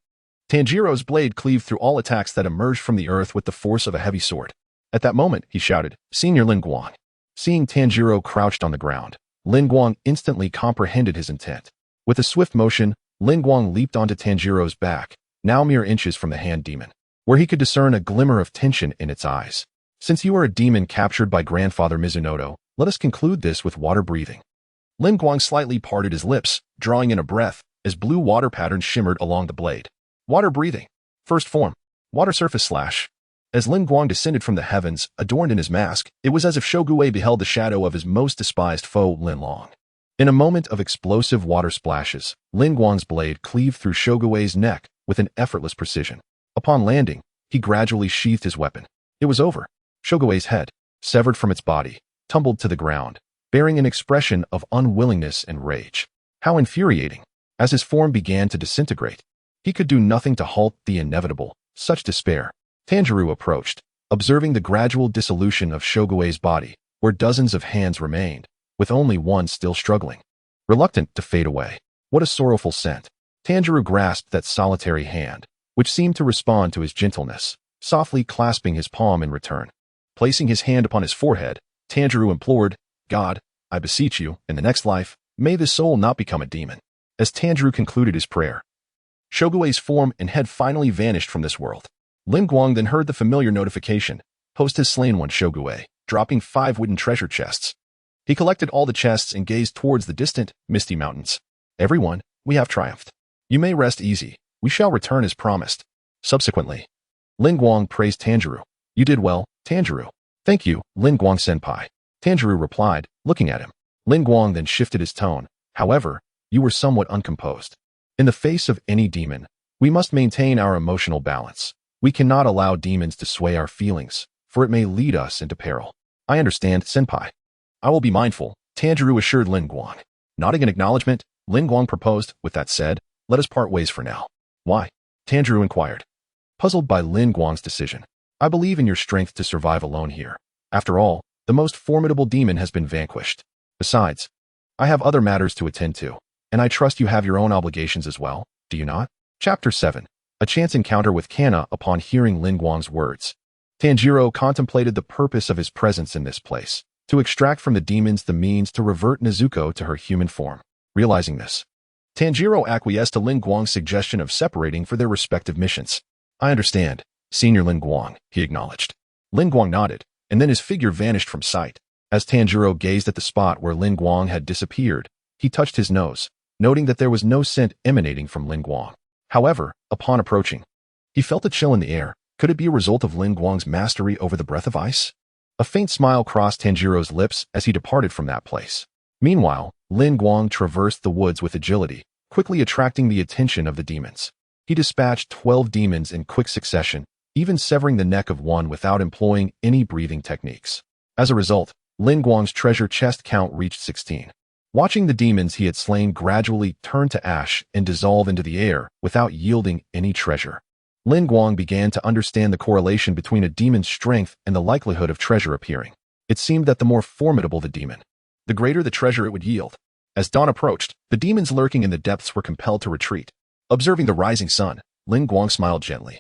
Tanjiro's blade cleaved through all attacks that emerged from the earth with the force of a heavy sword. At that moment, he shouted, Senior Lin Guang. Seeing Tanjiro crouched on the ground, Lin Guang instantly comprehended his intent. With a swift motion, Lin Guang leaped onto Tanjiro's back, now mere inches from the hand demon, where he could discern a glimmer of tension in its eyes. Since you are a demon captured by grandfather Mizunoto, let us conclude this with water breathing. Lin Guang slightly parted his lips, drawing in a breath, as blue water patterns shimmered along the blade. Water breathing. First form. Water surface slash. As Lin Guang descended from the heavens, adorned in his mask, it was as if Shogui beheld the shadow of his most despised foe, Lin Long. In a moment of explosive water splashes, Lin Guang's blade cleaved through Shogui's neck with an effortless precision. Upon landing, he gradually sheathed his weapon. It was over. Shogui's head, severed from its body, tumbled to the ground, bearing an expression of unwillingness and rage. How infuriating! As his form began to disintegrate, he could do nothing to halt the inevitable. Such despair. Tanjiro approached, observing the gradual dissolution of Shogui's body, where dozens of hands remained, with only one still struggling, reluctant to fade away. What a sorrowful scent. Tanjiro grasped that solitary hand, which seemed to respond to his gentleness, softly clasping his palm in return. Placing his hand upon his forehead, Tanjiro implored, God, I beseech you, in the next life, may this soul not become a demon. As Tanjiro concluded his prayer, Shogui's form and head finally vanished from this world. Lin Guang then heard the familiar notification. Host has slain one Shogui, dropping 5 wooden treasure chests. He collected all the chests and gazed towards the distant, misty mountains. Everyone, we have triumphed. You may rest easy. We shall return as promised. Subsequently, Lin Guang praised Tanjiro. You did well, Tanjiro. Thank you, Lin Guang senpai. Tanjiro replied, looking at him. Lin Guang then shifted his tone. However, you were somewhat uncomposed. In the face of any demon, we must maintain our emotional balance. We cannot allow demons to sway our feelings, for it may lead us into peril. I understand, senpai. I will be mindful, Tanjiro assured Lin Guang. Nodding in acknowledgement, Lin Guang proposed, with that said, let us part ways for now. Why? Tanjiro inquired. Puzzled by Lin Guang's decision. I believe in your strength to survive alone here. After all, The most formidable demon has been vanquished. Besides, I have other matters to attend to, and I trust you have your own obligations as well, do you not? Chapter 7. A chance encounter with Kana upon hearing Lin Guang's words. Tanjiro contemplated the purpose of his presence in this place, to extract from the demons the means to revert Nezuko to her human form. Realizing this, Tanjiro acquiesced to Lin Guang's suggestion of separating for their respective missions. I understand, Senior Lin Guang, he acknowledged. Lin Guang nodded, and then his figure vanished from sight. As Tanjiro gazed at the spot where Lin Guang had disappeared, he touched his nose, noting that there was no scent emanating from Lin Guang. However, upon approaching, he felt a chill in the air. Could it be a result of Lin Guang's mastery over the breath of ice? A faint smile crossed Tanjiro's lips as he departed from that place. Meanwhile, Lin Guang traversed the woods with agility, quickly attracting the attention of the demons. He dispatched 12 demons in quick succession, even severing the neck of one without employing any breathing techniques. As a result, Lin Guang's treasure chest count reached 16. Watching the demons he had slain gradually turn to ash and dissolve into the air without yielding any treasure, Lin Guang began to understand the correlation between a demon's strength and the likelihood of treasure appearing. It seemed that the more formidable the demon, the greater the treasure it would yield. As dawn approached, the demons lurking in the depths were compelled to retreat. Observing the rising sun, Lin Guang smiled gently.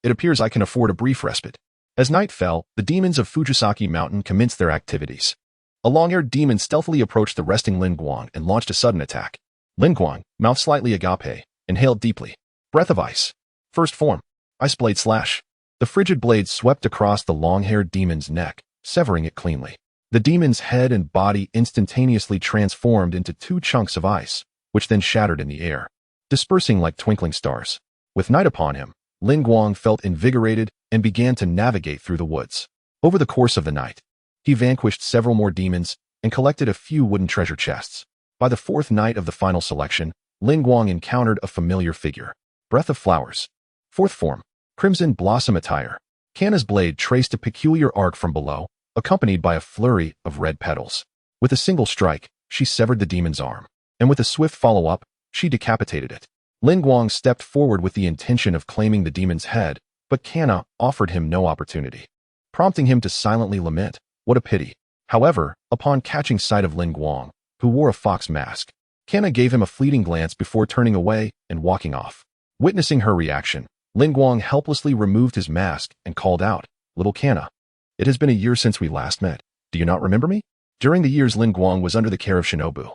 It appears I can afford a brief respite. As night fell, the demons of Fujisaki Mountain commenced their activities. A long-haired demon stealthily approached the resting Lin Guang and launched a sudden attack. Lin Guang, mouth slightly agape, inhaled deeply. Breath of ice. First form. Ice blade slash. The frigid blade swept across the long-haired demon's neck, severing it cleanly. The demon's head and body instantaneously transformed into 2 chunks of ice, which then shattered in the air, dispersing like twinkling stars. With night upon him, Lin Guang felt invigorated and began to navigate through the woods. Over the course of the night, he vanquished several more demons and collected a few wooden treasure chests. By the 4th night of the final selection, Lin Guang encountered a familiar figure. Breath of flowers. 4th form. Crimson blossom attire. Kana's blade traced a peculiar arc from below, accompanied by a flurry of red petals. With a single strike, she severed the demon's arm, and with a swift follow-up, she decapitated it. Lin Guang stepped forward with the intention of claiming the demon's head, but Kana offered him no opportunity, prompting him to silently lament. What a pity. However, upon catching sight of Lin Guang, who wore a fox mask, Kana gave him a fleeting glance before turning away and walking off. Witnessing her reaction, Lin Guang helplessly removed his mask and called out, "Little Kana, it has been a year since we last met. Do you not remember me?" During the years Lin Guang was under the care of Shinobu,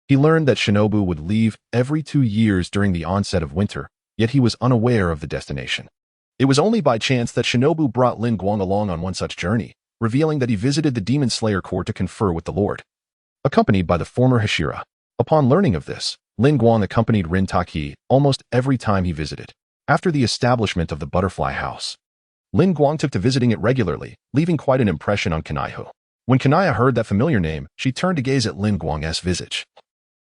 he learned that Shinobu would leave every 2 years during the onset of winter, yet he was unaware of the destination. It was only by chance that Shinobu brought Lin Guang along on one such journey, revealing that he visited the Demon Slayer Court to confer with the Lord, accompanied by the former Hashira. Upon learning of this, Lin Guang accompanied Rin Taki almost every time he visited. After the establishment of the Butterfly House, Lin Guang took to visiting it regularly, leaving quite an impression on Kanaiho. When Kanaya heard that familiar name, she turned to gaze at Lin Guang's visage,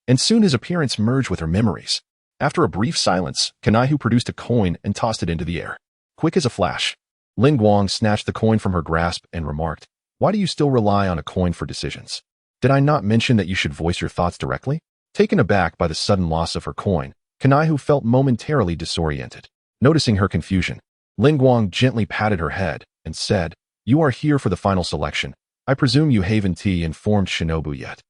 and soon his appearance merged with her memories. After a brief silence, Kanaiho produced a coin and tossed it into the air. Quick as a flash, Lin Guang snatched the coin from her grasp and remarked, "Why do you still rely on a coin for decisions? Did I not mention that you should voice your thoughts directly?" Taken aback by the sudden loss of her coin, Kanaiho felt momentarily disoriented. Noticing her confusion, Lin Guang gently patted her head and said, "You are here for the final selection. I presume you haven't informed Shinobu yet."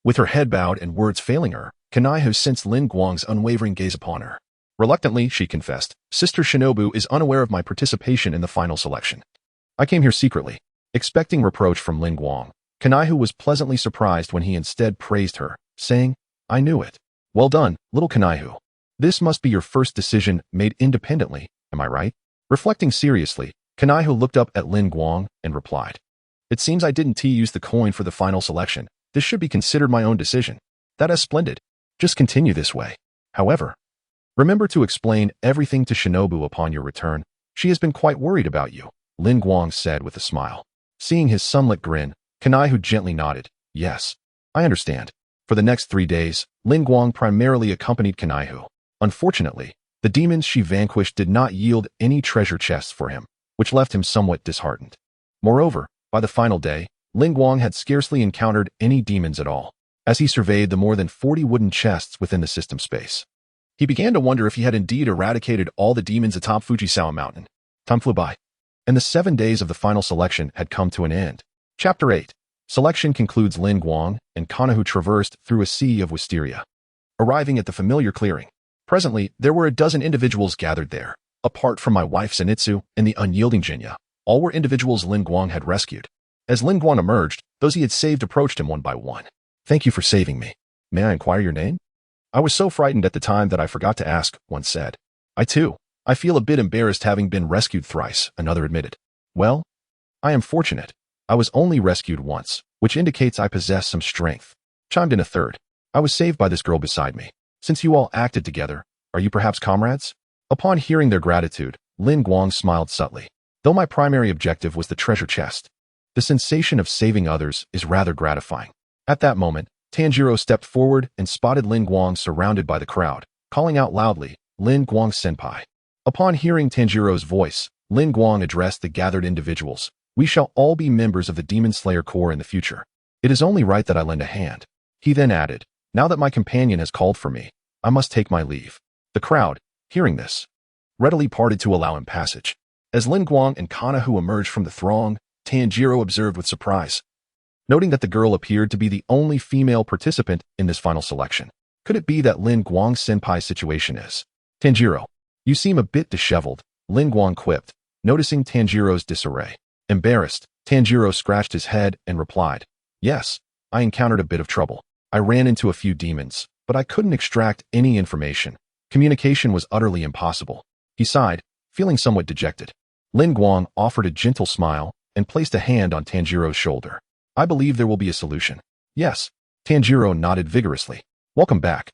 With her head bowed and words failing her, Kanaiho sensed Lin Guang's unwavering gaze upon her. Reluctantly, she confessed, "Sister Shinobu is unaware of my participation in the final selection. I came here secretly." Expecting reproach from Lin Guang, Kanaiho was pleasantly surprised when he instead praised her, saying, "I knew it. Well done, little Kanaiho. This must be your first decision made independently, am I right?" Reflecting seriously, Kanaiho looked up at Lin Guang and replied, "It seems I didn't use the coin for the final selection. This should be considered my own decision." "That is splendid. Just continue this way. However, remember to explain everything to Shinobu upon your return. She has been quite worried about you," Lin Guang said with a smile. Seeing his sunlit grin, Kanaiho gently nodded. "Yes, I understand." For the next 3 days, Lin Guang primarily accompanied Kanaiho. Unfortunately, the demons she vanquished did not yield any treasure chests for him, which left him somewhat disheartened. Moreover, by the final day, Lin Guang had scarcely encountered any demons at all. As he surveyed the more than 40 wooden chests within the system space, he began to wonder if he had indeed eradicated all the demons atop Fujisawa Mountain. Time flew by, and the 7 days of the final selection had come to an end. Chapter 8. Selection concludes Lin Guang and Kana, who traversed through a sea of wisteria, arriving at the familiar clearing. Presently, there were a dozen individuals gathered there. Apart from my wife Zenitsu and the unyielding Jinya, all were individuals Lin Guang had rescued. As Lin Guang emerged, those he had saved approached him one by one. "Thank you for saving me. May I inquire your name?" "I was so frightened at the time that I forgot to ask," one said. I feel a bit embarrassed having been rescued thrice," another admitted. "Well, I am fortunate. I was only rescued once, which indicates I possess some strength," chimed in a third. "I was saved by this girl beside me. Since you all acted together, are you perhaps comrades?" Upon hearing their gratitude, Lin Guang smiled subtly. "Though my primary objective was the treasure chest, the sensation of saving others is rather gratifying." At that moment, Tanjiro stepped forward and spotted Lin Guang surrounded by the crowd, calling out loudly, "Lin Guang senpai." Upon hearing Tanjiro's voice, Lin Guang addressed the gathered individuals. "We shall all be members of the Demon Slayer Corps in the future. It is only right that I lend a hand." He then added, "Now that my companion has called for me, I must take my leave." The crowd, hearing this, readily parted to allow him passage. As Lin Guang and Kana, who emerged from the throng, Tanjiro observed with surprise, noting that the girl appeared to be the only female participant in this final selection. Could it be that Lin Guang senpai's situation is? "Tanjiro, you seem a bit disheveled," Lin Guang quipped, noticing Tanjiro's disarray. Embarrassed, Tanjiro scratched his head and replied, "Yes, I encountered a bit of trouble. I ran into a few demons, but I couldn't extract any information. Communication was utterly impossible." He sighed, feeling somewhat dejected. Lin Guang offered a gentle smile and placed a hand on Tanjiro's shoulder. "I believe there will be a solution." "Yes." Tanjiro nodded vigorously. "Welcome back."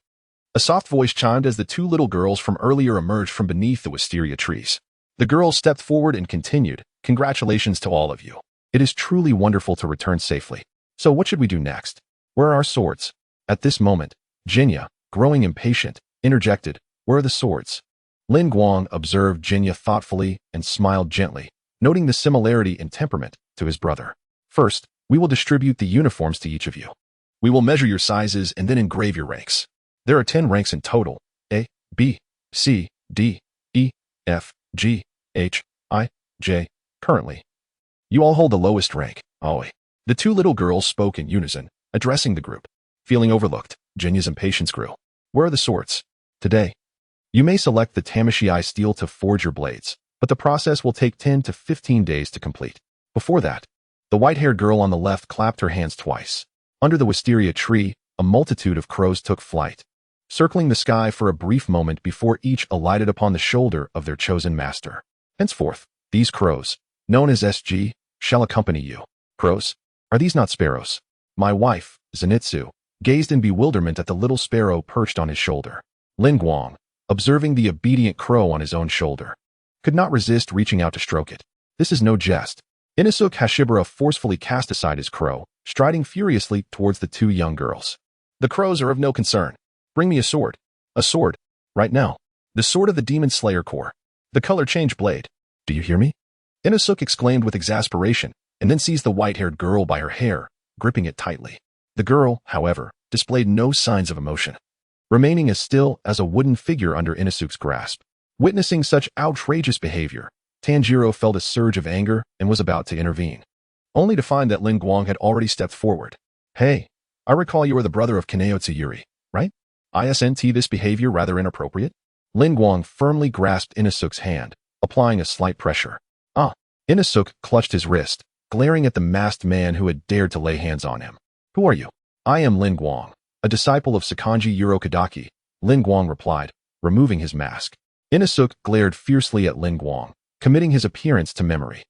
A soft voice chimed as the two little girls from earlier emerged from beneath the wisteria trees. The girls stepped forward and continued, "Congratulations to all of you. It is truly wonderful to return safely. So what should we do next? Where are our swords?" At this moment, Jinya, growing impatient, interjected, "Where are the swords?" Lin Guang observed Jinya thoughtfully and smiled gently, noting the similarity in temperament to his brother. "First, we will distribute the uniforms to each of you. We will measure your sizes and then engrave your ranks. There are 10 ranks in total: A, B, C, D, E, F, G, H, I, J. Currently, you all hold the lowest rank, Aoi." The two little girls spoke in unison, addressing the group. Feeling overlooked, Jinya's impatience grew. "Where are the swords?" "Today. You may select the Tamashii steel to forge your blades, but the process will take 10 to 15 days to complete. Before that," the white-haired girl on the left clapped her hands twice. Under the wisteria tree, a multitude of crows took flight, circling the sky for a brief moment before each alighted upon the shoulder of their chosen master. Henceforth, these crows, known as SG, shall accompany you. "Crows? Are these not sparrows?" My wife, Zenitsu, gazed in bewilderment at the little sparrow perched on his shoulder. Lin Guang, observing the obedient crow on his own shoulder, could not resist reaching out to stroke it. This is no jest. Inosuke Hashibara forcefully cast aside his crow, striding furiously towards the two young girls. "The crows are of no concern. Bring me a sword. A sword. Right now. The sword of the Demon Slayer Corps. The color change blade. Do you hear me?" Inosuke exclaimed with exasperation, and then seized the white-haired girl by her hair, gripping it tightly. The girl, however, displayed no signs of emotion, remaining as still as a wooden figure under Inosuke's grasp. Witnessing such outrageous behavior, Tanjiro felt a surge of anger and was about to intervene, only to find that Lin Guang had already stepped forward. "Hey, I recall you are the brother of Kaneo Tsuyuri, right? Isn't this behavior rather inappropriate?" Lin Guang firmly grasped Inosuke's hand, applying a slight pressure. "Ah." Inosuke clutched his wrist, glaring at the masked man who had dared to lay hands on him. "Who are you?" "I am Lin Guang, a disciple of Sakanji Urokadaki," Lin Guang replied, removing his mask. Inosuke glared fiercely at Lin Guang, committing his appearance to memory.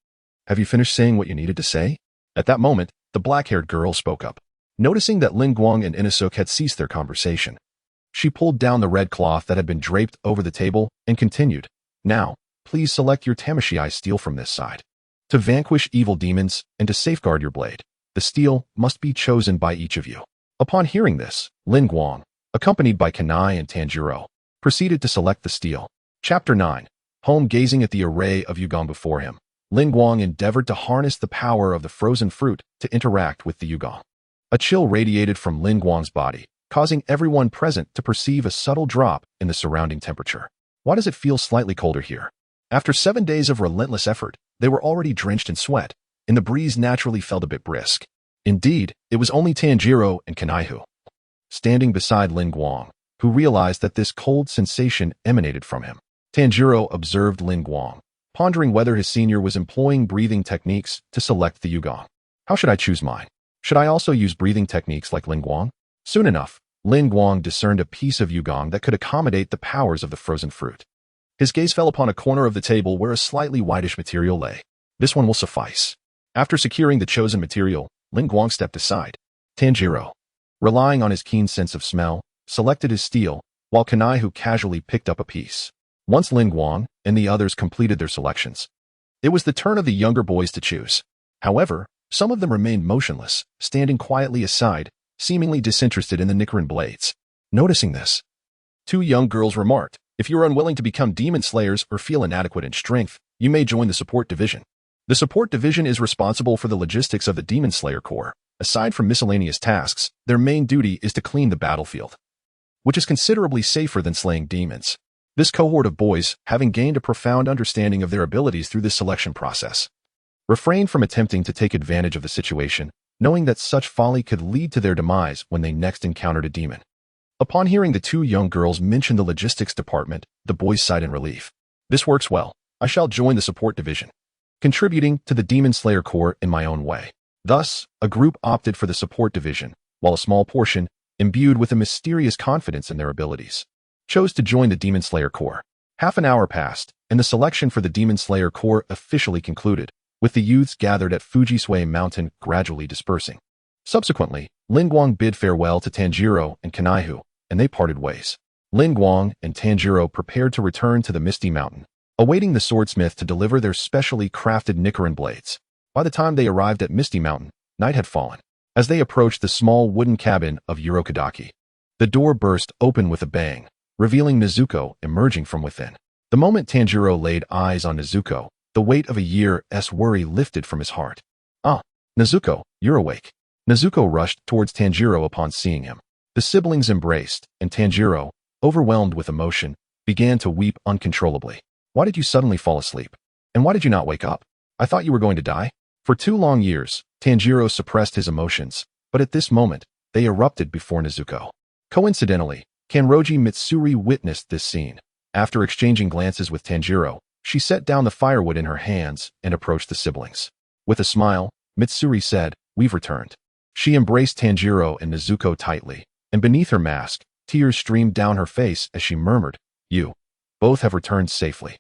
"Have you finished saying what you needed to say?" At that moment, the black-haired girl spoke up. Noticing that Lin Guang and Inosuke had ceased their conversation, she pulled down the red cloth that had been draped over the table and continued, "Now, please select your Tamashii steel from this side. To vanquish evil demons and to safeguard your blade, the steel must be chosen by each of you." Upon hearing this, Lin Guang, accompanied by Kanai and Tanjiro, proceeded to select the steel. Chapter 9. Home. Gazing at the array of Yugong before him, Lin Guang endeavored to harness the power of the frozen fruit to interact with the Yugong. A chill radiated from Lin Guang's body, causing everyone present to perceive a subtle drop in the surrounding temperature. "Why does it feel slightly colder here?" After 7 days of relentless effort, they were already drenched in sweat, and the breeze naturally felt a bit brisk. Indeed, it was only Tanjiro and Kanaihu, standing beside Lin Guang, who realized that this cold sensation emanated from him. Tanjiro observed Lin Guang, pondering whether his senior was employing breathing techniques to select the Yugong. How should I choose mine? Should I also use breathing techniques like Lin Guang? Soon enough, Lin Guang discerned a piece of Yugong that could accommodate the powers of the frozen fruit. His gaze fell upon a corner of the table where a slightly whitish material lay. This one will suffice. After securing the chosen material, Lin Guang stepped aside. Tanjiro, relying on his keen sense of smell, selected his steel, while Kanaihu casually picked up a piece. Once Lin Guang and the others completed their selections, it was the turn of the younger boys to choose. However, some of them remained motionless, standing quietly aside, seemingly disinterested in the Nichiren blades. Noticing this, two young girls remarked, "If you are unwilling to become demon slayers or feel inadequate in strength, you may join the support division." The support division is responsible for the logistics of the Demon Slayer Corps. Aside from miscellaneous tasks, their main duty is to clean the battlefield, which is considerably safer than slaying demons. This cohort of boys, having gained a profound understanding of their abilities through this selection process, refrained from attempting to take advantage of the situation, knowing that such folly could lead to their demise when they next encountered a demon. Upon hearing the two young girls mention the logistics department, the boys sighed in relief. This works well. I shall join the support division, contributing to the Demon Slayer Corps in my own way. Thus, a group opted for the support division, while a small portion, imbued with a mysterious confidence in their abilities, chose to join the Demon Slayer Corps. Half an hour passed, and the selection for the Demon Slayer Corps officially concluded, with the youths gathered at Fujisui Mountain gradually dispersing. Subsequently, Lin Guang bid farewell to Tanjiro and Kanaihu, and they parted ways. Lin Guang and Tanjiro prepared to return to the Misty Mountain, awaiting the swordsmith to deliver their specially crafted Nichiren blades. By the time they arrived at Misty Mountain, night had fallen. As they approached the small wooden cabin of Urokadaki, the door burst open with a bang, revealing Nezuko emerging from within. The moment Tanjiro laid eyes on Nezuko, the weight of a year's worry lifted from his heart. "Ah, Nezuko, you're awake." Nezuko rushed towards Tanjiro upon seeing him. The siblings embraced, and Tanjiro, overwhelmed with emotion, began to weep uncontrollably. "Why did you suddenly fall asleep? And why did you not wake up? I thought you were going to die." For 2 long years, Tanjiro suppressed his emotions, but at this moment, they erupted before Nezuko. Coincidentally, Kanroji Mitsuri witnessed this scene. After exchanging glances with Tanjiro, she set down the firewood in her hands and approached the siblings. With a smile, Mitsuri said, "We've returned." She embraced Tanjiro and Nezuko tightly, and beneath her mask, tears streamed down her face as she murmured, "You both have returned safely."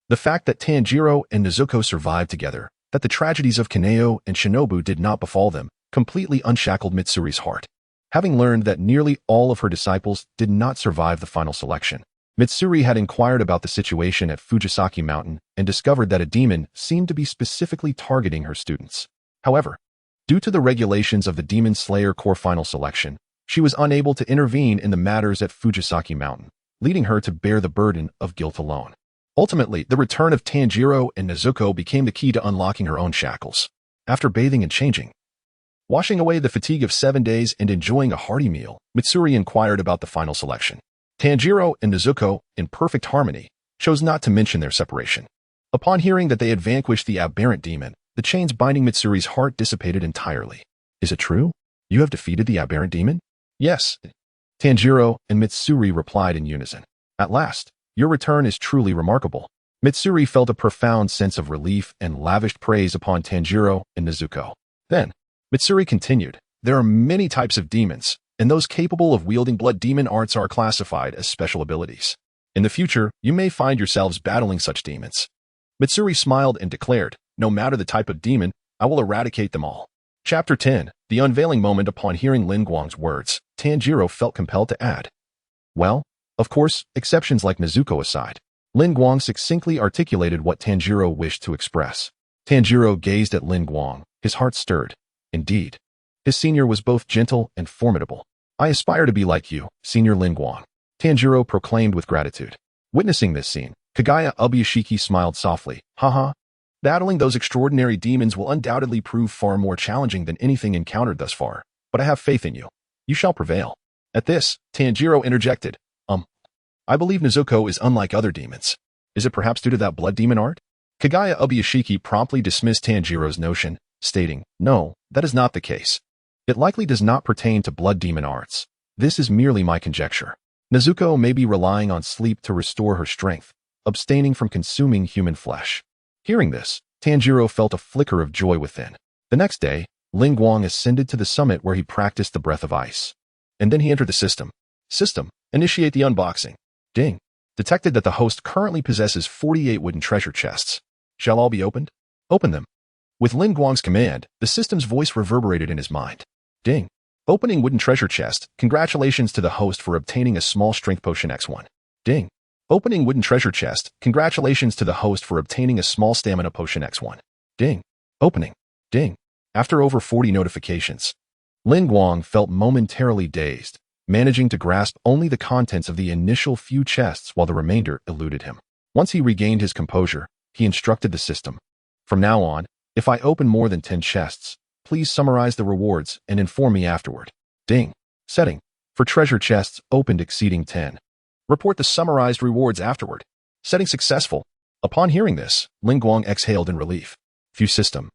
The fact that Tanjiro and Nezuko survived together, that the tragedies of Kaneo and Shinobu did not befall them, completely unshackled Mitsuri's heart. Having learned that nearly all of her disciples did not survive the final selection, Mitsuri had inquired about the situation at Fujisaki Mountain and discovered that a demon seemed to be specifically targeting her students. However, due to the regulations of the Demon Slayer Corps final selection, she was unable to intervene in the matters at Fujisaki Mountain, leading her to bear the burden of guilt alone. Ultimately, the return of Tanjiro and Nezuko became the key to unlocking her own shackles. After bathing and changing, washing away the fatigue of 7 days and enjoying a hearty meal, Mitsuri inquired about the final selection. Tanjiro and Nezuko, in perfect harmony, chose not to mention their separation. Upon hearing that they had vanquished the aberrant demon, the chains binding Mitsuri's heart dissipated entirely. "Is it true? You have defeated the aberrant demon?" "Yes." Tanjiro and Mitsuri replied in unison. "At last, your return is truly remarkable." Mitsuri felt a profound sense of relief and lavished praise upon Tanjiro and Nezuko. Then, Mitsuri continued, "There are many types of demons, and those capable of wielding blood demon arts are classified as special abilities. In the future, you may find yourselves battling such demons." Mitsuri smiled and declared, "No matter the type of demon, I will eradicate them all." Chapter 10, the unveiling moment. Upon hearing Lin Guang's words, Tanjiro felt compelled to add, "Well, of course, exceptions like Nezuko aside." Lin Guang succinctly articulated what Tanjiro wished to express. Tanjiro gazed at Lin Guang, his heart stirred. Indeed, his senior was both gentle and formidable. "I aspire to be like you, Senior Lin Guang," Tanjiro proclaimed with gratitude. Witnessing this scene, Kagaya Ubuyashiki smiled softly. "Haha. Battling those extraordinary demons will undoubtedly prove far more challenging than anything encountered thus far, but I have faith in you. You shall prevail." At this, Tanjiro interjected, I believe Nezuko is unlike other demons. Is it perhaps due to that blood demon art?" Kagaya Ubuyashiki promptly dismissed Tanjiro's notion, stating, "No, that is not the case. It likely does not pertain to blood demon arts. This is merely my conjecture. Nezuko may be relying on sleep to restore her strength, abstaining from consuming human flesh. Hearing this, Tanjiro felt a flicker of joy within. The next day, Lin Guang ascended to the summit where he practiced the breath of ice. And then he entered the system. System, initiate the unboxing. Ding. Detected that the host currently possesses 48 wooden treasure chests. Shall all be opened? Open them. With Lin Guang's command, the system's voice reverberated in his mind. Ding. Opening wooden treasure chest. Congratulations to the host for obtaining a small strength potion X1. Ding. Opening wooden treasure chest. Congratulations to the host for obtaining a small stamina potion X1. Ding. Opening. Ding. After over 40 notifications, Lin Guang felt momentarily dazed, managing to grasp only the contents of the initial few chests while the remainder eluded him. Once he regained his composure, he instructed the system. From now on, if I open more than 10 chests, please summarize the rewards and inform me afterward. Ding. Setting. For treasure chests opened exceeding 10. Report the summarized rewards afterward. Setting successful. Upon hearing this, Lin Guang exhaled in relief. Phew system.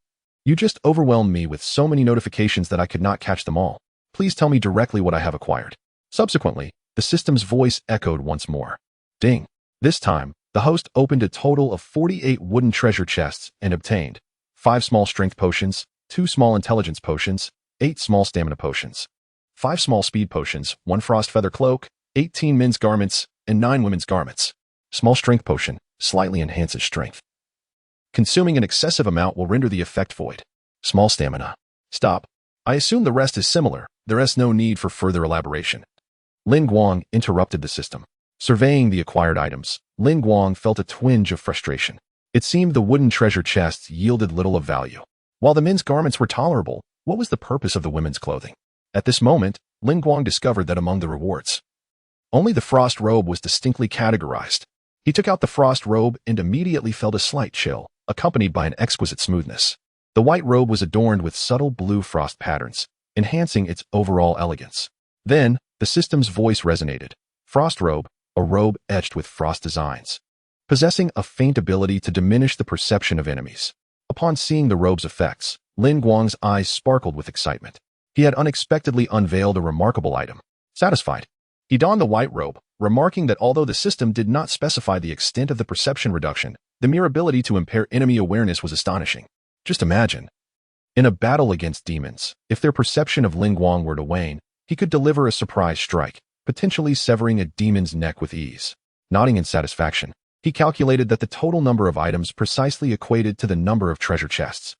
You just overwhelmed me with so many notifications that I could not catch them all. Please tell me directly what I have acquired. Subsequently, the system's voice echoed once more. Ding. This time, the host opened a total of 48 wooden treasure chests and obtained 5 small strength potions, 2 small intelligence potions, 8 small stamina potions, 5 small speed potions, 1 frost feather cloak, 18 men's garments, and 9 women's garments. Small strength potion slightly enhances strength. Consuming an excessive amount will render the effect void. Small stamina. Stop. I assume the rest is similar. There is no need for further elaboration. Lin Guang interrupted the system. Surveying the acquired items, Lin Guang felt a twinge of frustration. It seemed the wooden treasure chests yielded little of value. While the men's garments were tolerable, what was the purpose of the women's clothing? At this moment, Lin Guang discovered that among the rewards, only the frost robe was distinctly categorized. He took out the frost robe and immediately felt a slight chill, accompanied by an exquisite smoothness. The white robe was adorned with subtle blue frost patterns, enhancing its overall elegance. Then, the system's voice resonated. Frost robe, a robe etched with frost designs, possessing a faint ability to diminish the perception of enemies. Upon seeing the robe's effects, Lin Guang's eyes sparkled with excitement. He had unexpectedly unveiled a remarkable item. Satisfied, he donned the white robe, remarking that although the system did not specify the extent of the perception reduction, the mere ability to impair enemy awareness was astonishing. Just imagine. In a battle against demons, if their perception of Lin Guang were to wane, he could deliver a surprise strike, potentially severing a demon's neck with ease. Nodding in satisfaction, he calculated that the total number of items precisely equated to the number of treasure chests.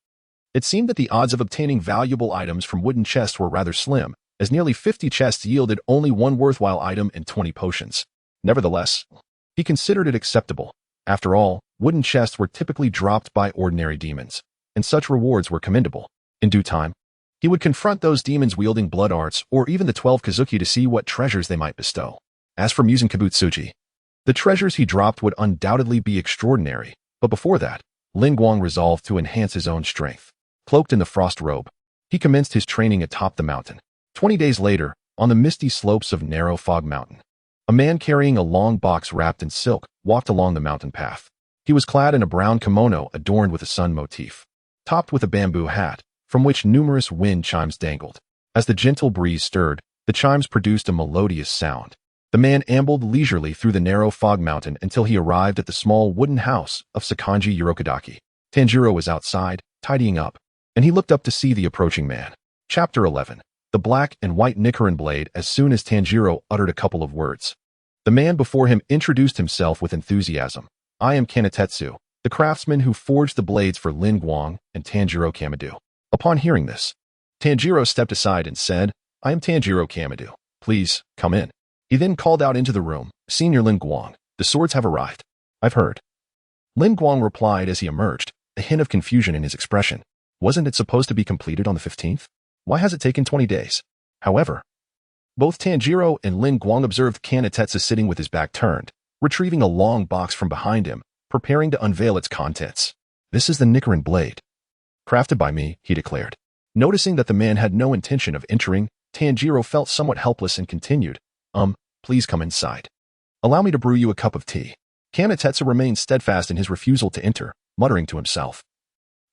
It seemed that the odds of obtaining valuable items from wooden chests were rather slim, as nearly 50 chests yielded only 1 worthwhile item and 20 potions. Nevertheless, he considered it acceptable. After all, wooden chests were typically dropped by ordinary demons, and such rewards were commendable. In due time, he would confront those demons wielding blood arts or even the 12 Kazuki to see what treasures they might bestow. As for Muzan Kibutsuji, the treasures he dropped would undoubtedly be extraordinary, but before that, Lin Guang resolved to enhance his own strength. Cloaked in the frost robe, he commenced his training atop the mountain. 20 days later, on the misty slopes of narrow Fog Mountain, a man carrying a long box wrapped in silk walked along the mountain path. He was clad in a brown kimono adorned with a sun motif, topped with a bamboo hat, from which numerous wind chimes dangled. As the gentle breeze stirred, the chimes produced a melodious sound. The man ambled leisurely through the narrow Fog Mountain until he arrived at the small wooden house of Sakanji Yurokadaki. Tanjiro was outside, tidying up, and he looked up to see the approaching man. Chapter 11. The black and white Nichiren blade. As soon as Tanjiro uttered a couple of words, the man before him introduced himself with enthusiasm. I am Kanetetsu, the craftsman who forged the blades for Lin Guang and Tanjiro Kamado. Upon hearing this, Tanjiro stepped aside and said, I am Tanjiro Kamado. Please, come in. He then called out into the room, Senior Lin Guang, the swords have arrived. I've heard. Lin Guang replied as he emerged, a hint of confusion in his expression. Wasn't it supposed to be completed on the 15th? Why has it taken 20 days? However, both Tanjiro and Lin Guang observed Kanetetsu sitting with his back turned, retrieving a long box from behind him, preparing to unveil its contents. This is the Nichiren blade. Crafted by me, he declared. Noticing that the man had no intention of entering, Tanjiro felt somewhat helpless and continued, please come inside. Allow me to brew you a cup of tea. Kanetetsu remained steadfast in his refusal to enter, muttering to himself.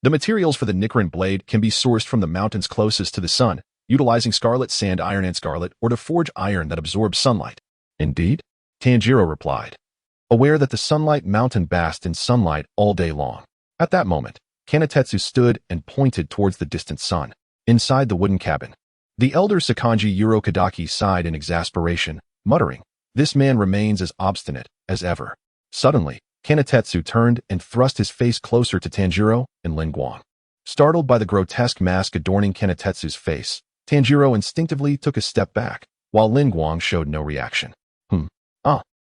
The materials for the Nichiren blade can be sourced from the mountains closest to the sun, utilizing scarlet sand iron and scarlet ore to forge iron that absorbs sunlight. Indeed? Tanjiro replied, aware that the sunlight mountain basked in sunlight all day long. At that moment, Kanetetsu stood and pointed towards the distant sun, inside the wooden cabin. The elder Sakanji Urokadaki sighed in exasperation, muttering, "This man remains as obstinate as ever." Suddenly, Kanetetsu turned and thrust his face closer to Tanjiro and Lin Guang. Startled by the grotesque mask adorning Kanetetsu's face, Tanjiro instinctively took a step back, while Lin Guang showed no reaction.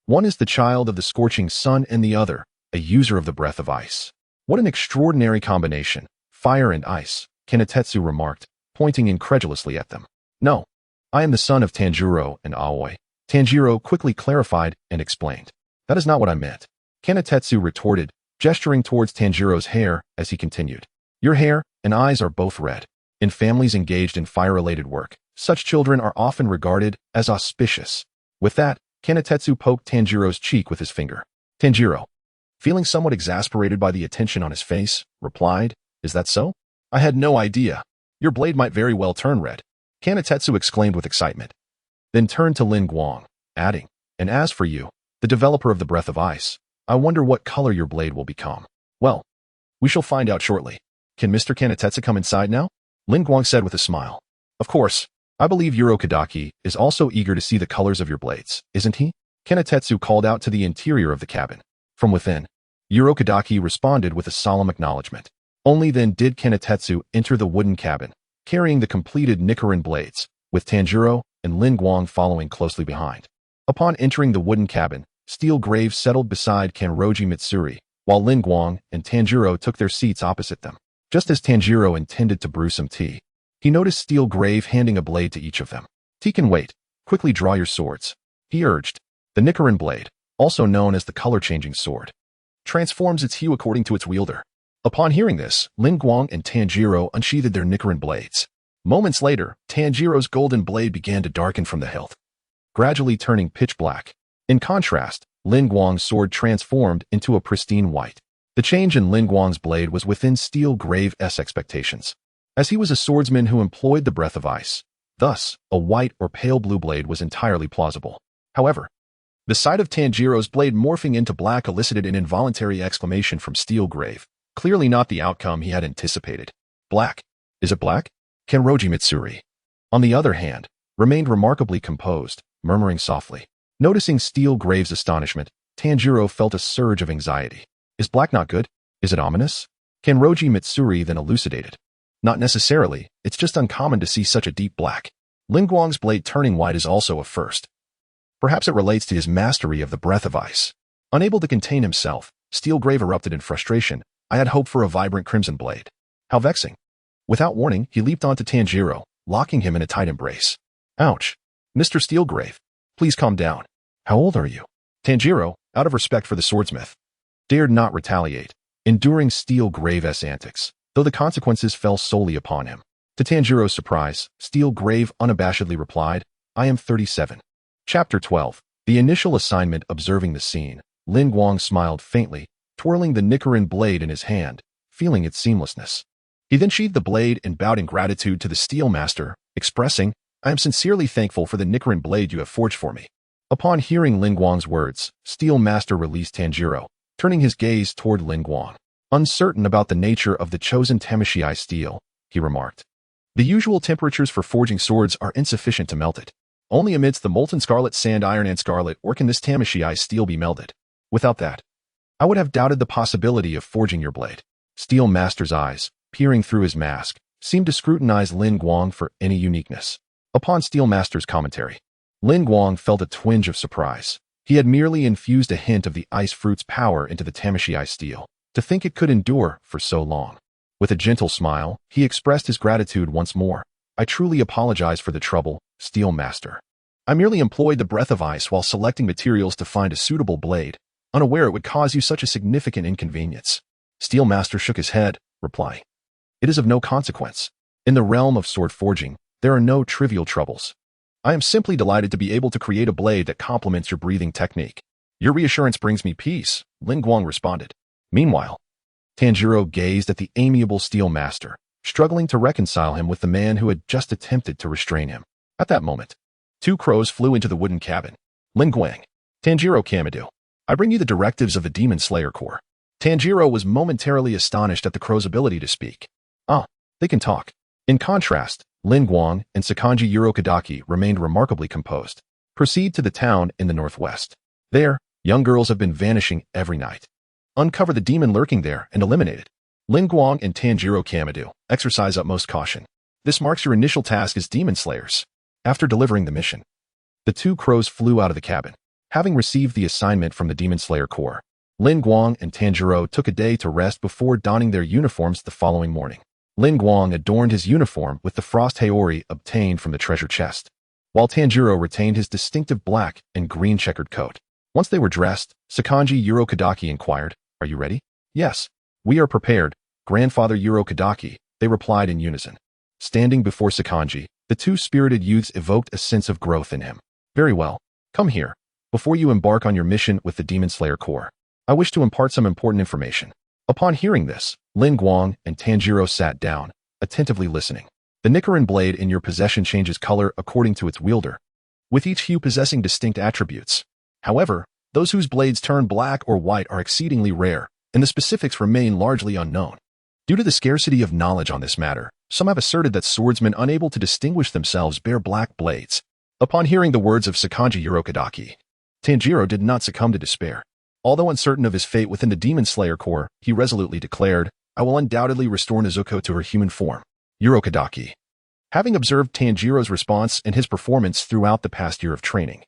One is the child of the scorching sun and the other, a user of the breath of ice. What an extraordinary combination, fire and ice, Kanetetsu remarked, pointing incredulously at them. No, I am the son of Tanjiro and Aoi. Tanjiro quickly clarified and explained. That is not what I meant. Kanetetsu retorted, gesturing towards Tanjiro's hair as he continued. Your hair and eyes are both red. In families engaged in fire-related work, such children are often regarded as auspicious. With that, Kanetetsu poked Tanjiro's cheek with his finger. Tanjiro, feeling somewhat exasperated by the attention on his face, replied, Is that so? I had no idea. Your blade might very well turn red. Kanetetsu exclaimed with excitement. Then turned to Lin Guang, adding, And as for you, the developer of the breath of ice, I wonder what color your blade will become. Well, we shall find out shortly. Can Mr. Kanetetsu come inside now? Lin Guang said with a smile. Of course. I believe Urokadaki is also eager to see the colors of your blades, isn't he? Kanetetsu called out to the interior of the cabin. From within, Urokadaki responded with a solemn acknowledgement. Only then did Kanetetsu enter the wooden cabin, carrying the completed Nichiren blades, with Tanjiro and Lin Guang following closely behind. Upon entering the wooden cabin, Steel Grave settled beside Kanroji Mitsuri, while Lin Guang and Tanjiro took their seats opposite them. Just as Tanjiro intended to brew some tea, he noticed Steel Grave handing a blade to each of them. Tea can wait. Quickly draw your swords, he urged. The Nichiren blade, also known as the color-changing sword, transforms its hue according to its wielder. Upon hearing this, Lin Guang and Tanjiro unsheathed their Nichiren blades. Moments later, Tanjiro's golden blade began to darken from the hilt, gradually turning pitch black. In contrast, Lin Guang's sword transformed into a pristine white. The change in Lin Guang's blade was within Steel Grave's expectations, as he was a swordsman who employed the breath of ice. Thus, a white or pale blue blade was entirely plausible. However, the sight of Tanjiro's blade morphing into black elicited an involuntary exclamation from Steel Grave, clearly not the outcome he had anticipated. Black? Is it black? Kanroji Mitsuri, on the other hand, remained remarkably composed, murmuring softly. Noticing Steel Grave's astonishment, Tanjiro felt a surge of anxiety. Is black not good? Is it ominous? Kanroji Mitsuri then elucidated. Not necessarily, it's just uncommon to see such a deep black. Lin Guang's blade turning white is also a first. Perhaps it relates to his mastery of the breath of ice. Unable to contain himself, Steel Grave erupted in frustration. I had hoped for a vibrant crimson blade. How vexing. Without warning, he leaped onto Tanjiro, locking him in a tight embrace. Ouch. Mr. Steel Grave, please calm down. How old are you? Tanjiro, out of respect for the swordsmith, dared not retaliate, enduring Steel Grave's antics, though the consequences fell solely upon him. To Tanjiro's surprise, Steel Grave unabashedly replied, I am 37. Chapter 12. The initial assignment. Observing the scene, Lin Guang smiled faintly, twirling the Nichiren blade in his hand, feeling its seamlessness. He then sheathed the blade and bowed in gratitude to the Steel Master, expressing, I am sincerely thankful for the Nichiren blade you have forged for me. Upon hearing Lin Guang's words, Steel Master released Tanjiro, turning his gaze toward Lin Guang. Uncertain about the nature of the chosen Tamashii steel, he remarked. The usual temperatures for forging swords are insufficient to melt it. Only amidst the molten scarlet sand iron and scarlet ore can this Tamashii steel be melted. Without that, I would have doubted the possibility of forging your blade. Steel Master's eyes, peering through his mask, seemed to scrutinize Lin Guang for any uniqueness. Upon Steel Master's commentary, Lin Guang felt a twinge of surprise. He had merely infused a hint of the ice fruit's power into the Tamashii steel. To think it could endure for so long. With a gentle smile, he expressed his gratitude once more. I truly apologize for the trouble, Steel Master. I merely employed the breath of ice while selecting materials to find a suitable blade, unaware it would cause you such a significant inconvenience. Steel Master shook his head, replying, It is of no consequence. In the realm of sword forging, there are no trivial troubles. I am simply delighted to be able to create a blade that complements your breathing technique. Your reassurance brings me peace, Lin Guang responded. Meanwhile, Tanjiro gazed at the amiable Steel Master, struggling to reconcile him with the man who had just attempted to restrain him. At that moment, two crows flew into the wooden cabin. Lin Guang, Tanjiro Kamado, I bring you the directives of the Demon Slayer Corps. Tanjiro was momentarily astonished at the crow's ability to speak. Ah, they can talk. In contrast, Lin Guang and Sakanji Urokodaki remained remarkably composed. Proceed to the town in the northwest. There, young girls have been vanishing every night. Uncover the demon lurking there and eliminate it. Lin Guang and Tanjiro Kamado, exercise utmost caution. This marks your initial task as demon slayers. After delivering the mission, the two crows flew out of the cabin. Having received the assignment from the Demon Slayer Corps, Lin Guang and Tanjiro took a day to rest before donning their uniforms the following morning. Lin Guang adorned his uniform with the frost haori obtained from the treasure chest, while Tanjiro retained his distinctive black and green checkered coat. Once they were dressed, Sakanji Urokodaki inquired, "Are you ready?" "Yes, we are prepared, Grandfather Urokodaki," they replied in unison. Standing before Sakanji, the two spirited youths evoked a sense of growth in him. "Very well. Come here. Before you embark on your mission with the Demon Slayer Corps, I wish to impart some important information." Upon hearing this, Lin Guang and Tanjiro sat down, attentively listening. The Nichiren blade in your possession changes color according to its wielder, with each hue possessing distinct attributes. However, those whose blades turn black or white are exceedingly rare, and the specifics remain largely unknown. Due to the scarcity of knowledge on this matter, some have asserted that swordsmen unable to distinguish themselves bear black blades. Upon hearing the words of Sakanji Urokodaki, Tanjiro did not succumb to despair. Although uncertain of his fate within the Demon Slayer Corps, he resolutely declared, "I will undoubtedly restore Nezuko to her human form." Urokodaki, having observed Tanjiro's response and his performance throughout the past year of training,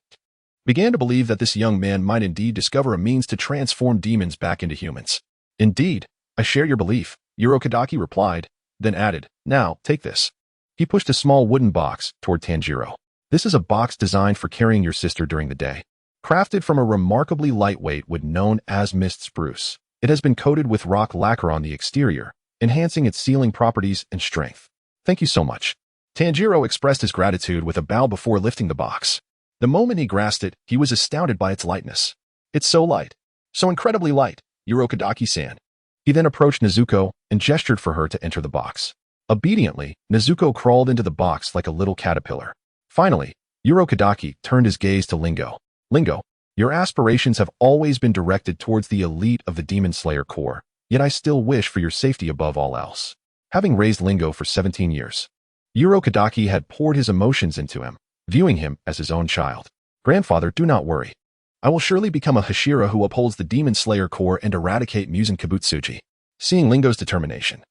began to believe that this young man might indeed discover a means to transform demons back into humans. "Indeed, I share your belief," Urokodaki replied, then added, "Now, take this." He pushed a small wooden box toward Tanjiro. "This is a box designed for carrying your sister during the day. Crafted from a remarkably lightweight wood known as mist spruce, it has been coated with rock lacquer on the exterior, enhancing its sealing properties and strength. Thank you so much." Tanjiro expressed his gratitude with a bow before lifting the box. The moment he grasped it, he was astounded by its lightness. "It's so light. So incredibly light, Urokodaki-san." He then approached Nezuko and gestured for her to enter the box. Obediently, Nezuko crawled into the box like a little caterpillar. Finally, Urokodaki turned his gaze to Lingo. "Lingo, your aspirations have always been directed towards the elite of the Demon Slayer Corps, yet I still wish for your safety above all else." Having raised Lingo for 17 years, Urokodaki had poured his emotions into him, viewing him as his own child. "Grandfather, do not worry. I will surely become a Hashira who upholds the Demon Slayer Corps and eradicate Muzan Kibutsuji." Seeing Lingo's determination,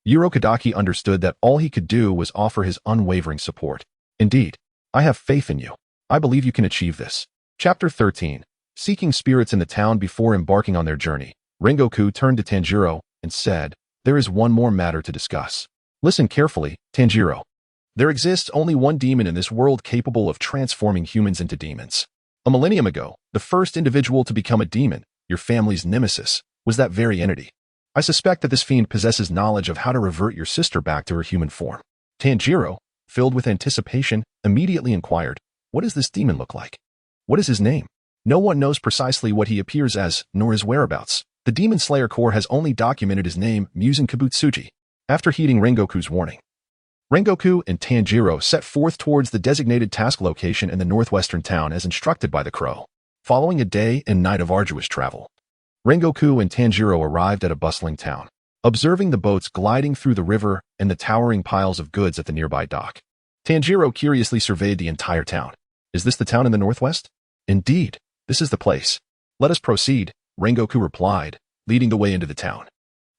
Urokodaki understood that all he could do was offer his unwavering support. "Indeed, I have faith in you. I believe you can achieve this." Chapter 13. Seeking spirits in the town before embarking on their journey, Rengoku turned to Tanjiro and said, "There is one more matter to discuss. Listen carefully, Tanjiro. There exists only one demon in this world capable of transforming humans into demons. A millennium ago, the first individual to become a demon, your family's nemesis, was that very entity. I suspect that this fiend possesses knowledge of how to revert your sister back to her human form." Tanjiro, filled with anticipation, immediately inquired, "What does this demon look like? What is his name?" No one knows precisely what he appears as, nor his whereabouts. The Demon Slayer Corps has only documented his name, Muzan Kibutsuji. After heeding Rengoku's warning, Rengoku and Tanjiro set forth towards the designated task location in the northwestern town as instructed by the crow. Following a day and night of arduous travel, Rengoku and Tanjiro arrived at a bustling town. Observing the boats gliding through the river and the towering piles of goods at the nearby dock, Tanjiro curiously surveyed the entire town. "Is this the town in the northwest?" "Indeed, this is the place. Let us proceed," Rengoku replied, leading the way into the town.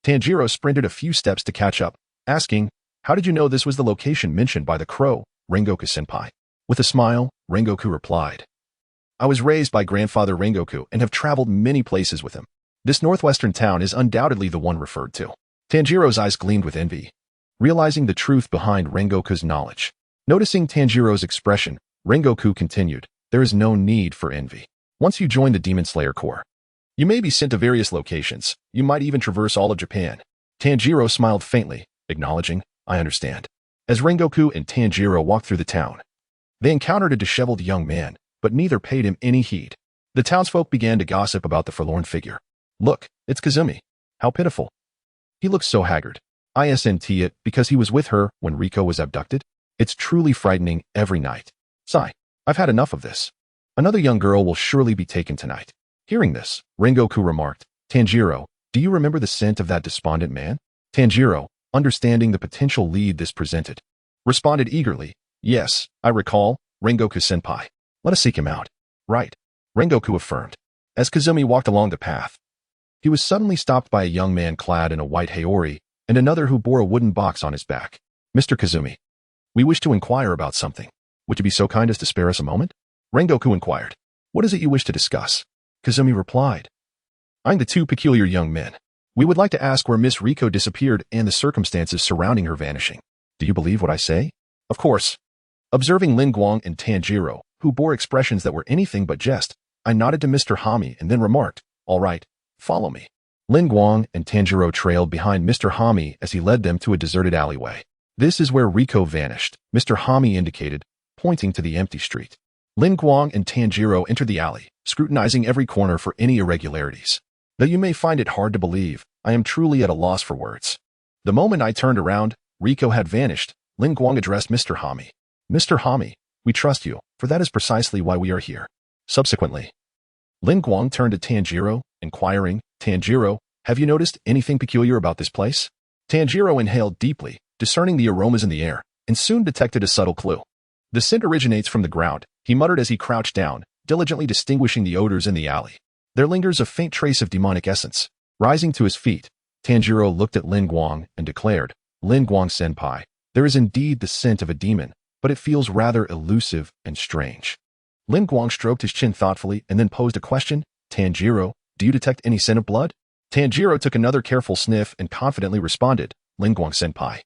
Tanjiro sprinted a few steps to catch up, asking, "How did you know this was the location mentioned by the crow, Rengoku-senpai?" With a smile, Rengoku replied, "I was raised by Grandfather Rengoku and have traveled many places with him. This northwestern town is undoubtedly the one referred to." Tanjiro's eyes gleamed with envy, realizing the truth behind Rengoku's knowledge. Noticing Tanjiro's expression, Rengoku continued, "There is no need for envy. Once you join the Demon Slayer Corps, you may be sent to various locations. You might even traverse all of Japan." Tanjiro smiled faintly, acknowledging, "I understand." As Rengoku and Tanjiro walked through the town, they encountered a disheveled young man, but neither paid him any heed. The townsfolk began to gossip about the forlorn figure. "Look, it's Kazumi. How pitiful. He looks so haggard. Isn't it because he was with her when Riko was abducted? It's truly frightening every night. Sigh. I've had enough of this. Another young girl will surely be taken tonight. Hearing this, Rengoku remarked, Tanjiro, do you remember the scent of that despondent man? Tanjiro, understanding the potential lead this presented, responded eagerly, yes, I recall, Rengoku-senpai. Let us seek him out. Right. Rengoku affirmed. As Kazumi walked along the path, he was suddenly stopped by a young man clad in a white haori and another who bore a wooden box on his back. Mr. Kazumi, we wish to inquire about something. Would you be so kind as to spare us a moment? Rengoku inquired. What is it you wish to discuss? Kazumi replied. I'm the two peculiar young men. We would like to ask where Miss Riko disappeared and the circumstances surrounding her vanishing. Do you believe what I say? Of course. Observing Lin Guang and Tanjiro, who bore expressions that were anything but jest, I nodded to Mr. Hami and then remarked, all right, follow me. Lin Guang and Tanjiro trailed behind Mr. Hami as he led them to a deserted alleyway. This is where Riko vanished, Mr. Hami indicated, pointing to the empty street. Lin Guang and Tanjiro entered the alley, scrutinizing every corner for any irregularities. Though you may find it hard to believe, I am truly at a loss for words. The moment I turned around, Riko had vanished. Lin Guang addressed Mr. Hami. Mr. Hami, we trust you, for that is precisely why we are here. Subsequently, Lin Guang turned to Tanjiro, inquiring, Tanjiro, have you noticed anything peculiar about this place? Tanjiro inhaled deeply, discerning the aromas in the air, and soon detected a subtle clue. The scent originates from the ground, he muttered as he crouched down, diligently distinguishing the odors in the alley. There lingers a faint trace of demonic essence. Rising to his feet, Tanjiro looked at Lin Guang and declared, Lin Guang-senpai, there is indeed the scent of a demon, but it feels rather elusive and strange. Lin Guang stroked his chin thoughtfully and then posed a question, Tanjiro, do you detect any scent of blood? Tanjiro took another careful sniff and confidently responded, Lin Guang-senpai.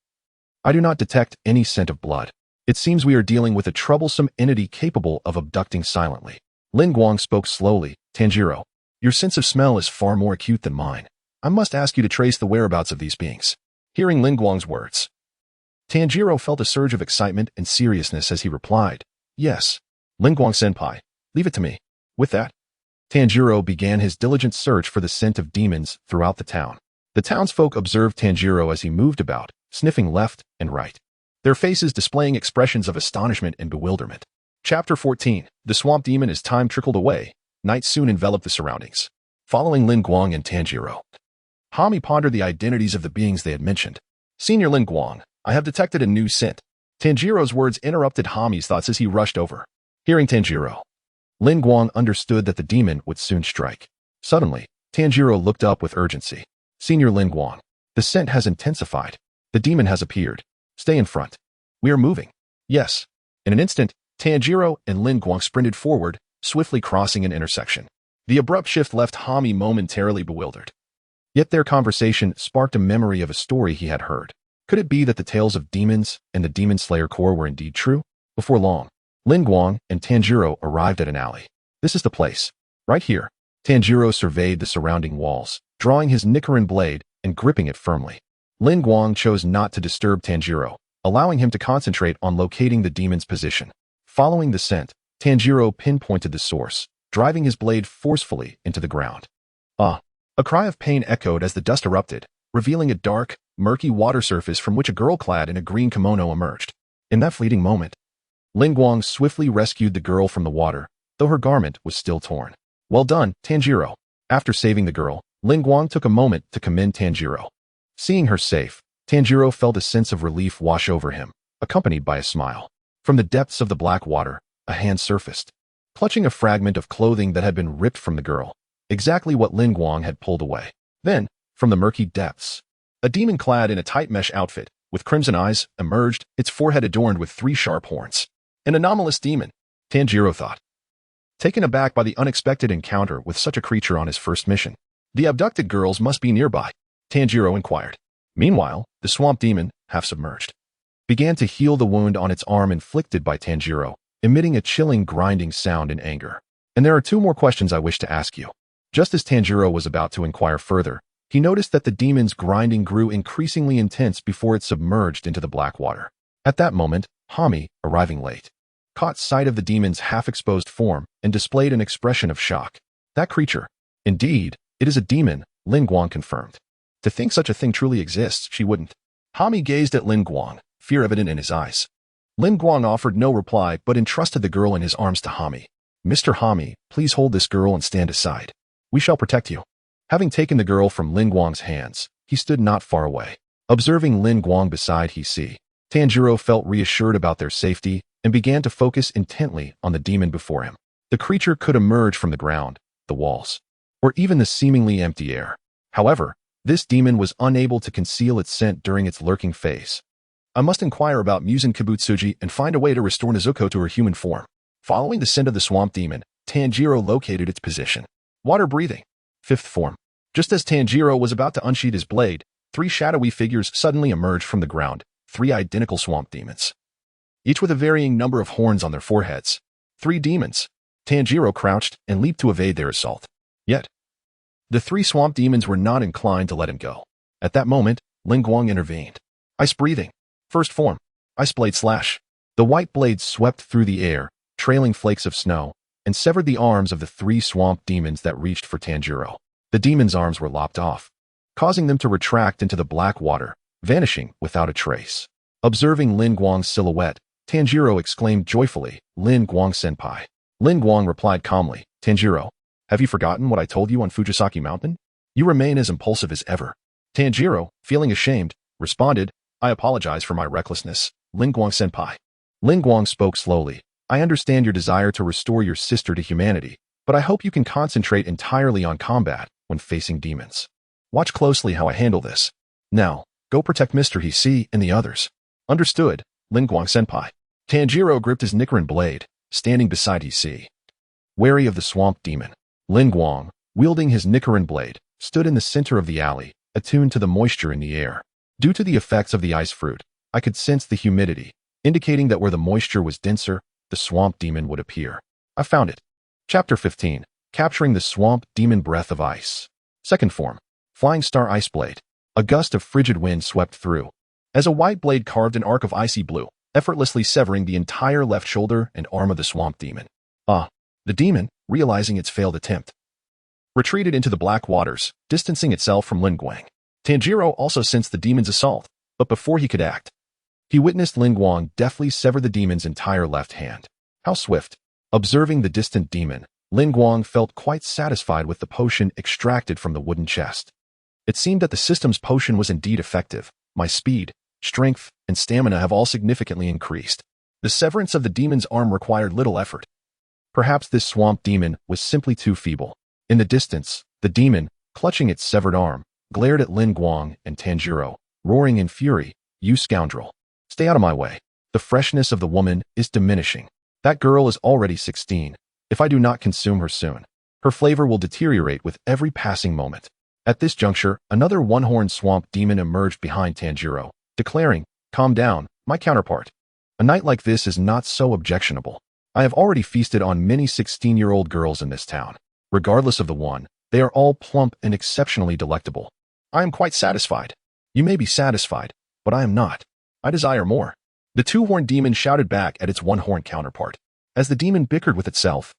I do not detect any scent of blood. It seems we are dealing with a troublesome entity capable of abducting silently. Lin Guang spoke slowly, Tanjiro, your sense of smell is far more acute than mine. I must ask you to trace the whereabouts of these beings. Hearing Lin Guang's words, Tanjiro felt a surge of excitement and seriousness as he replied, yes, Lin Guang-senpai, leave it to me. With that, Tanjiro began his diligent search for the scent of demons throughout the town. The townsfolk observed Tanjiro as he moved about, sniffing left and right, their faces displaying expressions of astonishment and bewilderment. Chapter 14. The swamp demon. As time trickled away, night soon enveloped the surroundings. Following Lin Guang and Tanjiro, Hami pondered the identities of the beings they had mentioned. Senior Lin Guang, I have detected a new scent. Tanjiro's words interrupted Hami's thoughts as he rushed over. Hearing Tanjiro, Lin Guang understood that the demon would soon strike. Suddenly, Tanjiro looked up with urgency. Senior Lin Guang, the scent has intensified. The demon has appeared. Stay in front. We are moving. Yes. In an instant, Tanjiro and Lin Guang sprinted forward, swiftly crossing an intersection. The abrupt shift left Hami momentarily bewildered. Yet their conversation sparked a memory of a story he had heard. Could it be that the tales of demons and the Demon Slayer Corps were indeed true? Before long, Lin Guang and Tanjiro arrived at an alley. This is the place. Right here. Tanjiro surveyed the surrounding walls, drawing his Nichiren blade and gripping it firmly. Lin Guang chose not to disturb Tanjiro, allowing him to concentrate on locating the demon's position. Following the scent, Tanjiro pinpointed the source, driving his blade forcefully into the ground. Ah! A cry of pain echoed as the dust erupted, revealing a dark, murky water surface from which a girl clad in a green kimono emerged. In that fleeting moment, Lin Guang swiftly rescued the girl from the water, though her garment was still torn. Well done, Tanjiro. After saving the girl, Lin Guang took a moment to commend Tanjiro. Seeing her safe, Tanjiro felt a sense of relief wash over him, accompanied by a smile. From the depths of the black water, a hand surfaced, clutching a fragment of clothing that had been ripped from the girl, exactly what Lin Guang had pulled away. Then, from the murky depths, a demon clad in a tight mesh outfit, with crimson eyes, emerged, its forehead adorned with 3 sharp horns. An anomalous demon, Tanjiro thought. Taken aback by the unexpected encounter with such a creature on his first mission. The abducted girls must be nearby, Tanjiro inquired. Meanwhile, the swamp demon, half submerged, began to heal the wound on its arm inflicted by Tanjiro, emitting a chilling grinding sound in anger. And there are 2 more questions I wish to ask you. Just as Tanjiro was about to inquire further, he noticed that the demon's grinding grew increasingly intense before it submerged into the black water. At that moment, Hami, arriving late, caught sight of the demon's half-exposed form and displayed an expression of shock. That creature. Indeed, it is a demon, Lin Guang confirmed. To think such a thing truly exists, she wouldn't Hami gazed at Lin Guang, fear evident in his eyes. Lin Guang offered no reply but entrusted the girl in his arms to Hami. Mr. Hami, please hold this girl and stand aside. We shall protect you. Having taken the girl from Lin Guang's hands, he stood not far away. Observing Lin Guang beside Tanjiro felt reassured about their safety and began to focus intently on the demon before him. The creature could emerge from the ground, the walls, or even the seemingly empty air. However, this demon was unable to conceal its scent during its lurking phase. I must inquire about Muzan Kibutsuji and find a way to restore Nezuko to her human form. Following the scent of the swamp demon, Tanjiro located its position. Water breathing. Fifth form. Just as Tanjiro was about to unsheath his blade, 3 shadowy figures suddenly emerged from the ground, 3 identical swamp demons, each with a varying number of horns on their foreheads. 3 demons. Tanjiro crouched and leaped to evade their assault. Yet, the 3 swamp demons were not inclined to let him go. At that moment, Lin Guang intervened. Ice breathing. First form. Ice blade slash. The white blade swept through the air, trailing flakes of snow, and severed the arms of the 3 swamp demons that reached for Tanjiro. The demons' arms were lopped off, causing them to retract into the black water, vanishing without a trace. Observing Lin Guang's silhouette, Tanjiro exclaimed joyfully, "Lin Guang senpai." Lin Guang replied calmly, "Tanjiro, have you forgotten what I told you on Fujisaki Mountain? You remain as impulsive as ever." Tanjiro, feeling ashamed, responded, "I apologize for my recklessness, Lin Guang senpai." Lin Guang spoke slowly. "I understand your desire to restore your sister to humanity, but I hope you can concentrate entirely on combat when facing demons. Watch closely how I handle this. Now, go protect Mr. Hisui and the others." "Understood, Lin Guang senpai." Tanjiro gripped his Nichiren blade, standing beside Hisui. Wary of the swamp demon, Lin Guang, wielding his Nichiren blade, stood in the center of the alley, attuned to the moisture in the air. Due to the effects of the ice fruit, I could sense the humidity, indicating that where the moisture was denser, the swamp demon would appear. I found it. Chapter 15. Capturing the swamp demon breath of ice. Second form. Flying star ice blade. A gust of frigid wind swept through, as a white blade carved an arc of icy blue, effortlessly severing the entire left shoulder and arm of the swamp demon. The demon, realizing its failed attempt, retreated into the black waters, distancing itself from Lin Guang. Tanjiro also sensed the demon's assault, but before he could act, he witnessed Lin Guang deftly sever the demon's entire left hand. How swift! Observing the distant demon, Lin Guang felt quite satisfied with the potion extracted from the wooden chest. It seemed that the system's potion was indeed effective. My speed, strength, and stamina have all significantly increased. The severance of the demon's arm required little effort. Perhaps this swamp demon was simply too feeble. In the distance, the demon, clutching its severed arm, glared at Lin Guang and Tanjiro, roaring in fury, "You scoundrel! Stay out of my way. The freshness of the woman is diminishing. That girl is already 16. If I do not consume her soon, her flavor will deteriorate with every passing moment." At this juncture, another one-horned swamp demon emerged behind Tanjiro, declaring, "Calm down, my counterpart. A night like this is not so objectionable. I have already feasted on many 16-year-old girls in this town. Regardless of the one, they are all plump and exceptionally delectable. I am quite satisfied. You may be satisfied, but I am not. I desire more." The two-horned demon shouted back at its one-horned counterpart. As the demon bickered with itself,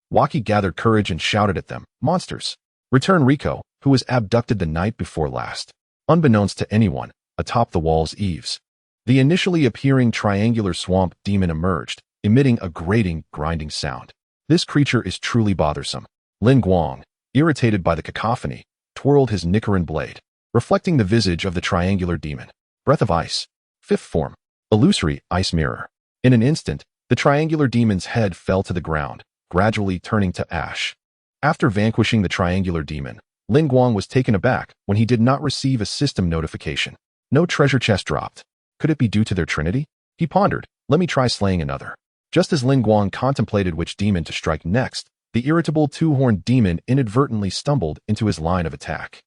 Waki gathered courage and shouted at them, "Monsters! Return Riko, who was abducted the night before last." Unbeknownst to anyone, atop the wall's eaves, the initially appearing triangular swamp demon emerged, emitting a grating, grinding sound. This creature is truly bothersome. Lin Guang, irritated by the cacophony, twirled his Nichiren blade, reflecting the visage of the triangular demon. Breath of ice. Fifth form. Illusory ice mirror. In an instant, the triangular demon's head fell to the ground, gradually turning to ash. After vanquishing the triangular demon, Lin Guang was taken aback when he did not receive a system notification. No treasure chest dropped. Could it be due to their trinity? He pondered, "Let me try slaying another." Just as Lin Guang contemplated which demon to strike next, the irritable two-horned demon inadvertently stumbled into his line of attack.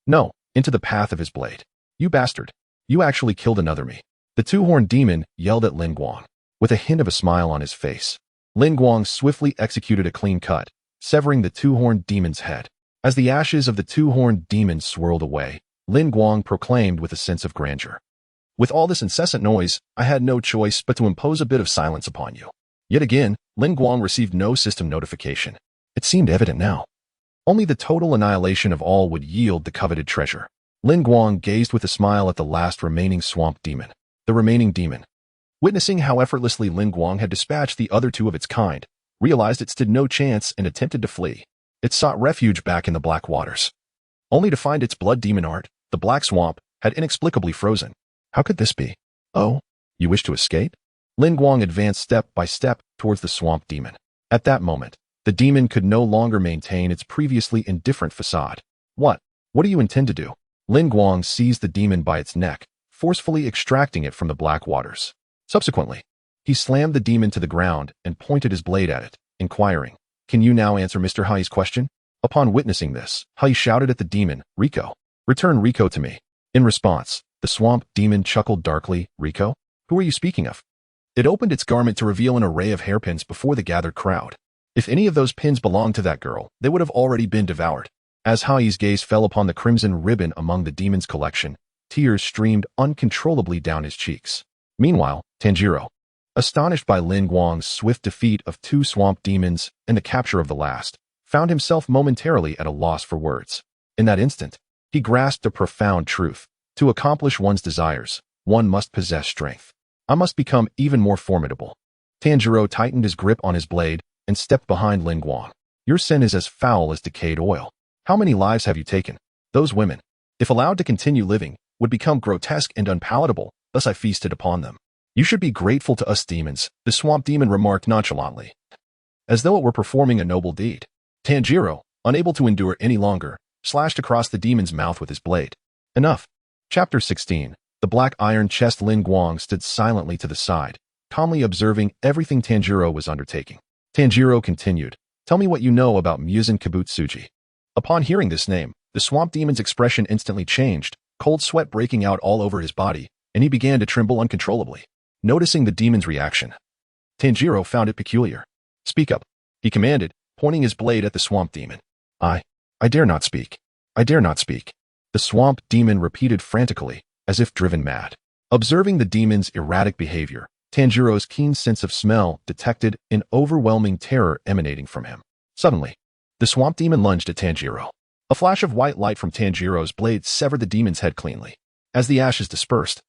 No, into the path of his blade. "You bastard! You actually killed another me." The two-horned demon yelled at Lin Guang, with a hint of a smile on his face. Lin Guang swiftly executed a clean cut, severing the two-horned demon's head. As the ashes of the two-horned demon swirled away, Lin Guang proclaimed with a sense of grandeur, "With all this incessant noise, I had no choice but to impose a bit of silence upon you." Yet again, Lin Guang received no system notification. It seemed evident now. Only the total annihilation of all would yield the coveted treasure. Lin Guang gazed with a smile at the last remaining swamp demon. The remaining demon. Witnessing how effortlessly Lin Guang had dispatched the other two of its kind, realized it stood no chance and attempted to flee. It sought refuge back in the black waters, only to find its blood demon art, the black swamp, had inexplicably frozen. How could this be? Oh, you wish to escape? Lin Guang advanced step by step towards the swamp demon. At that moment, the demon could no longer maintain its previously indifferent facade. What do you intend to do? Lin Guang seized the demon by its neck, forcefully extracting it from the black waters. Subsequently, he slammed the demon to the ground and pointed his blade at it, inquiring, "Can you now answer Mr. Hai's question?" Upon witnessing this, Hai shouted at the demon, "Rico, return Rico to me." In response, the swamp demon chuckled darkly, "Rico? Who are you speaking of?" It opened its garment to reveal an array of hairpins before the gathered crowd. If any of those pins belonged to that girl, they would have already been devoured. As Hai's gaze fell upon the crimson ribbon among the demon's collection, tears streamed uncontrollably down his cheeks. Meanwhile, Tanjiro, astonished by Lin Guang's swift defeat of two swamp demons and the capture of the last, found himself momentarily at a loss for words. In that instant, he grasped a profound truth. To accomplish one's desires, one must possess strength. I must become even more formidable. Tanjiro tightened his grip on his blade and stepped behind Lin Guang. Your sin is as foul as decayed oil. How many lives have you taken? Those women, if allowed to continue living, would become grotesque and unpalatable, thus I feasted upon them. You should be grateful to us demons, the swamp demon remarked nonchalantly, as though it were performing a noble deed. Tanjiro, unable to endure any longer, slashed across the demon's mouth with his blade. Enough. Chapter 16. The black iron chest. Lin Guang stood silently to the side, calmly observing everything Tanjiro was undertaking. Tanjiro continued, "Tell me what you know about Muzan Kibutsuji." Upon hearing this name, the swamp demon's expression instantly changed, cold sweat breaking out all over his body, and he began to tremble uncontrollably. Noticing the demon's reaction, Tanjiro found it peculiar. "Speak up," he commanded, pointing his blade at the swamp demon. I dare not speak. I dare not speak." The swamp demon repeated frantically, as if driven mad. Observing the demon's erratic behavior, Tanjiro's keen sense of smell detected an overwhelming terror emanating from him. Suddenly, the swamp demon lunged at Tanjiro. A flash of white light from Tanjiro's blade severed the demon's head cleanly. As the ashes dispersed,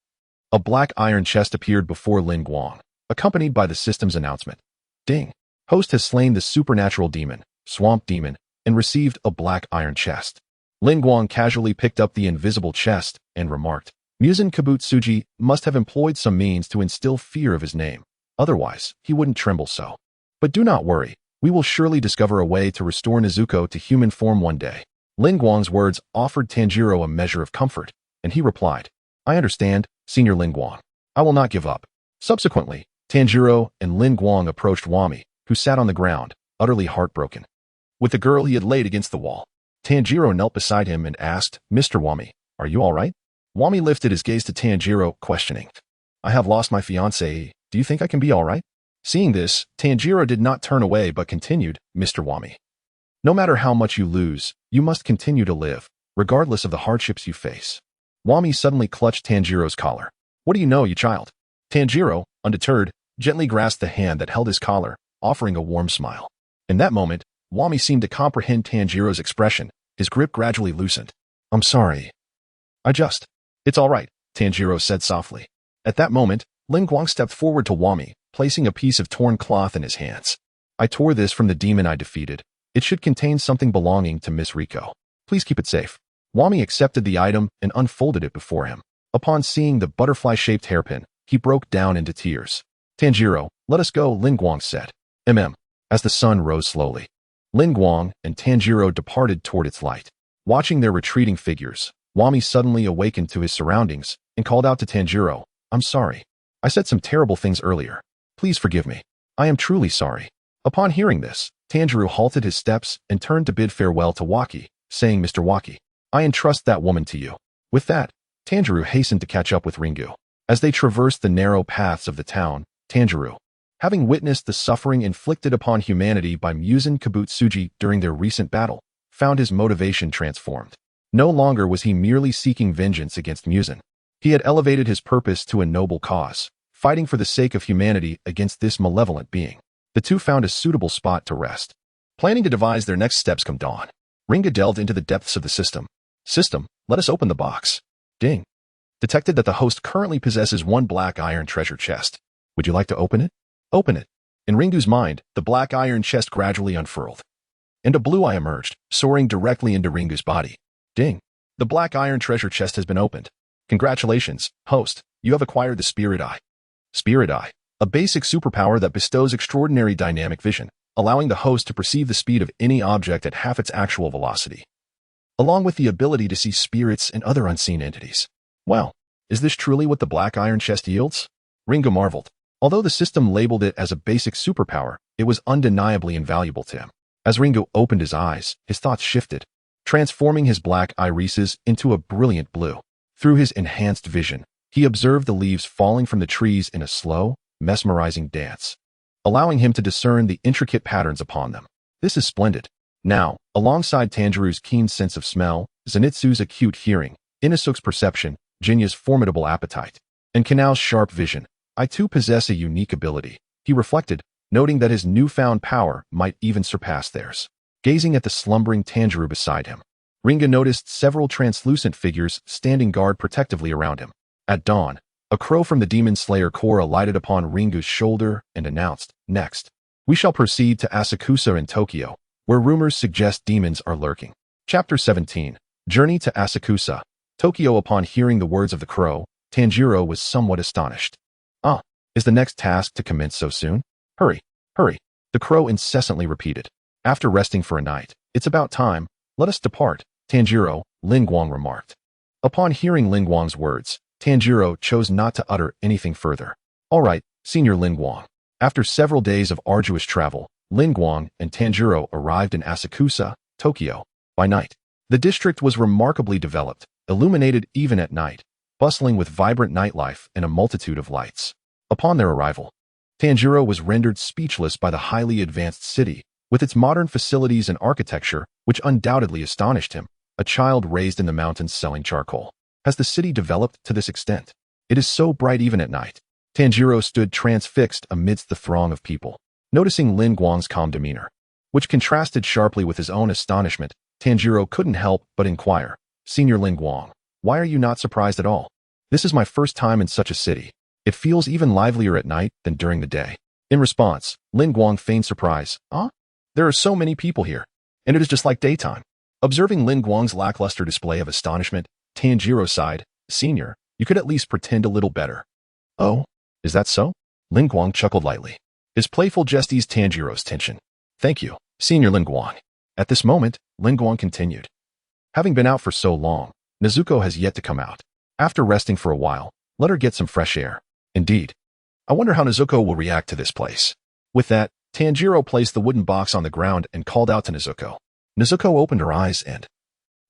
a black iron chest appeared before Lin Guang, accompanied by the system's announcement. "Ding! Host has slain the supernatural demon, swamp demon, and received a black iron chest." Lin Guang casually picked up the invisible chest and remarked, "Muzan Kibutsuji must have employed some means to instill fear of his name. Otherwise, he wouldn't tremble so. But do not worry, we will surely discover a way to restore Nezuko to human form one day." Lin Guang's words offered Tanjiro a measure of comfort, and he replied, "I understand, Senior Lin Guang. I will not give up." Subsequently, Tanjiro and Lin Guang approached Wami, who sat on the ground, utterly heartbroken. With the girl he had laid against the wall, Tanjiro knelt beside him and asked, "Mr. Wami, are you all right?" Wami lifted his gaze to Tanjiro, questioning, "I have lost my fiancée. Do you think I can be all right?" Seeing this, Tanjiro did not turn away but continued, "Mr. Wami, no matter how much you lose, you must continue to live, regardless of the hardships you face." Wami suddenly clutched Tanjiro's collar. "What do you know, you child?" Tanjiro, undeterred, gently grasped the hand that held his collar, offering a warm smile. In that moment, Wami seemed to comprehend Tanjiro's expression. His grip gradually loosened. "I'm sorry. It's all right," Tanjiro said softly. At that moment, Lin Guang stepped forward to Wami, placing a piece of torn cloth in his hands. "I tore this from the demon I defeated. It should contain something belonging to Miss Rico. Please keep it safe." Wami accepted the item and unfolded it before him. Upon seeing the butterfly-shaped hairpin, he broke down into tears. "Tanjiro, let us go," Lin Guang said. As the sun rose slowly, Lin Guang and Tanjiro departed toward its light. Watching their retreating figures, Wami suddenly awakened to his surroundings and called out to Tanjiro, "I'm sorry. I said some terrible things earlier. Please forgive me. I am truly sorry." Upon hearing this, Tanjiro halted his steps and turned to bid farewell to Waki, saying, "Mr. Waki, I entrust that woman to you." With that, Tanjiro hastened to catch up with Ringu. As they traversed the narrow paths of the town, Tanjiro, having witnessed the suffering inflicted upon humanity by Muzan Kibutsuji during their recent battle, found his motivation transformed. No longer was he merely seeking vengeance against Muzan. He had elevated his purpose to a noble cause, fighting for the sake of humanity against this malevolent being. The two found a suitable spot to rest. Planning to devise their next steps come dawn, Ringa delved into the depths of the system, System, let us open the box. Ding. Detected that the host currently possesses one black iron treasure chest. Would you like to open it? Open it. In Ringu's mind, the black iron chest gradually unfurled, and a blue eye emerged, soaring directly into Ringu's body. Ding. The black iron treasure chest has been opened. Congratulations, host. You have acquired the Spirit Eye. Spirit Eye, a basic superpower that bestows extraordinary dynamic vision, allowing the host to perceive the speed of any object at half its actual velocity, along with the ability to see spirits and other unseen entities. Well, is this truly what the black iron chest yields? Ringu marveled. Although the system labeled it as a basic superpower, it was undeniably invaluable to him. As Ringu opened his eyes, his thoughts shifted, transforming his black irises into a brilliant blue. Through his enhanced vision, he observed the leaves falling from the trees in a slow, mesmerizing dance, allowing him to discern the intricate patterns upon them. This is splendid. Now, alongside Tanjiro's keen sense of smell, Zenitsu's acute hearing, Inosuke's perception, Jinya's formidable appetite, and Kanao's sharp vision, I too possess a unique ability, he reflected, noting that his newfound power might even surpass theirs. Gazing at the slumbering Tanjiro beside him, Ringu noticed several translucent figures standing guard protectively around him. At dawn, a crow from the Demon Slayer Corps alighted upon Ringu's shoulder and announced, "Next, we shall proceed to Asakusa in Tokyo, where rumors suggest demons are lurking." Chapter 17. Journey to Asakusa, Tokyo. Upon hearing the words of the crow, Tanjiro was somewhat astonished. "Ah, is the next task to commence so soon? Hurry, hurry," the crow incessantly repeated. "After resting for a night, it's about time. Let us depart, Tanjiro," Lin Guang remarked. Upon hearing Lin Guang's words, Tanjiro chose not to utter anything further. "All right, Senior Lin Guang." After several days of arduous travel, Lin Guang and Tanjiro arrived in Asakusa, Tokyo. By night, the district was remarkably developed, illuminated even at night, bustling with vibrant nightlife and a multitude of lights. Upon their arrival, Tanjiro was rendered speechless by the highly advanced city, with its modern facilities and architecture, which undoubtedly astonished him. A child raised in the mountains selling charcoal. Has the city developed to this extent? It is so bright even at night. Tanjiro stood transfixed amidst the throng of people. Noticing Lin Guang's calm demeanor, which contrasted sharply with his own astonishment, Tanjiro couldn't help but inquire, "Senior Lin Guang, why are you not surprised at all? This is my first time in such a city. It feels even livelier at night than during the day." In response, Lin Guang feigned surprise. "Ah? There are so many people here, and it is just like daytime." Observing Lin Guang's lackluster display of astonishment, Tanjiro sighed, "Senior, you could at least pretend a little better." "Oh, is that so?" Lin Guang chuckled lightly. His playful jest eased Tanjiro's tension. "Thank you, Senior Lin Guang." At this moment, Lin Guang continued. "Having been out for so long, Nezuko has yet to come out. After resting for a while, let her get some fresh air. Indeed. I wonder how Nezuko will react to this place." With that, Tanjiro placed the wooden box on the ground and called out to Nezuko. Nezuko opened her eyes and,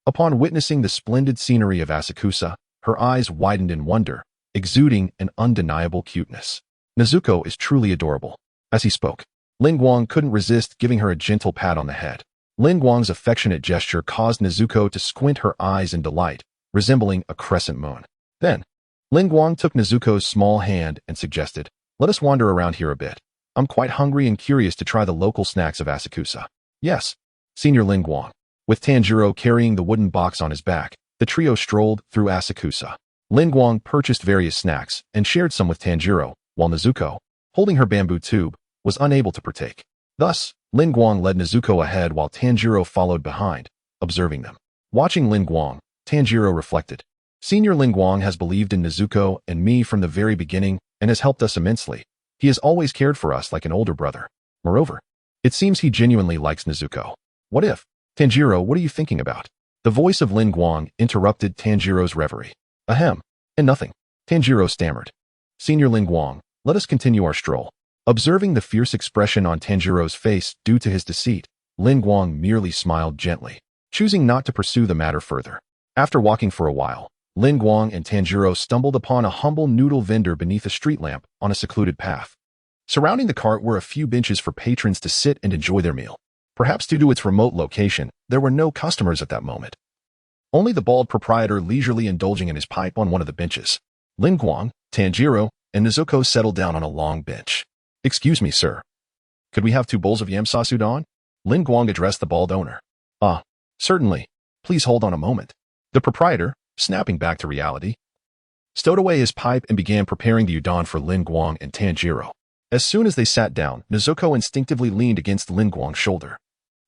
upon witnessing the splendid scenery of Asakusa, her eyes widened in wonder, exuding an undeniable cuteness. "Nezuko is truly adorable." As he spoke, Lin Guang couldn't resist giving her a gentle pat on the head. Lin Guang's affectionate gesture caused Nezuko to squint her eyes in delight, resembling a crescent moon. Then, Lin Guang took Nezuko's small hand and suggested, "Let us wander around here a bit. I'm quite hungry and curious to try the local snacks of Asakusa." "Yes, Senior Lin Guang." With Tanjiro carrying the wooden box on his back, the trio strolled through Asakusa. Lin Guang purchased various snacks and shared some with Tanjiro, while Nezuko, holding her bamboo tube, was unable to partake. Thus, Lin Guang led Nezuko ahead while Tanjiro followed behind, observing them. Watching Lin Guang, Tanjiro reflected, "Senior Lin Guang has believed in Nezuko and me from the very beginning and has helped us immensely. He has always cared for us like an older brother. Moreover, it seems he genuinely likes Nezuko. What if?" "Tanjiro, what are you thinking about?" The voice of Lin Guang interrupted Tanjiro's reverie. "Ahem, and nothing," Tanjiro stammered. "Senior Lin Guang, let us continue our stroll." Observing the fierce expression on Tanjiro's face due to his deceit, Lin Guang merely smiled gently, choosing not to pursue the matter further. After walking for a while, Lin Guang and Tanjiro stumbled upon a humble noodle vendor beneath a street lamp on a secluded path. Surrounding the cart were a few benches for patrons to sit and enjoy their meal. Perhaps due to its remote location, there were no customers at that moment. Only the bald proprietor leisurely indulging in his pipe on one of the benches. Lin Guang, Tanjiro, and Nezuko settled down on a long bench. "Excuse me, sir. Could we have 2 bowls of yamsa udon?" Lin Guang addressed the bald owner. "Ah, certainly. Please hold on a moment." The proprietor, snapping back to reality, stowed away his pipe and began preparing the udon for Lin Guang and Tanjiro. As soon as they sat down, Nezuko instinctively leaned against Lin Guang's shoulder,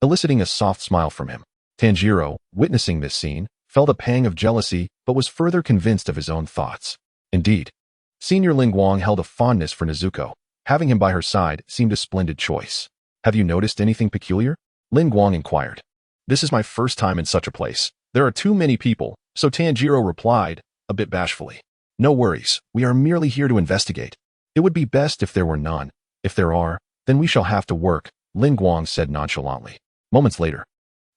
eliciting a soft smile from him. Tanjiro, witnessing this scene, felt a pang of jealousy but was further convinced of his own thoughts. Indeed, Senior Lin Guang held a fondness for Nezuko. Having him by her side seemed a splendid choice. Have you noticed anything peculiar? Lin Guang inquired. This is my first time in such a place. There are too many people, so Tanjiro replied, a bit bashfully. No worries, we are merely here to investigate. It would be best if there were none. If there are, then we shall have to work, Lin Guang said nonchalantly. Moments later,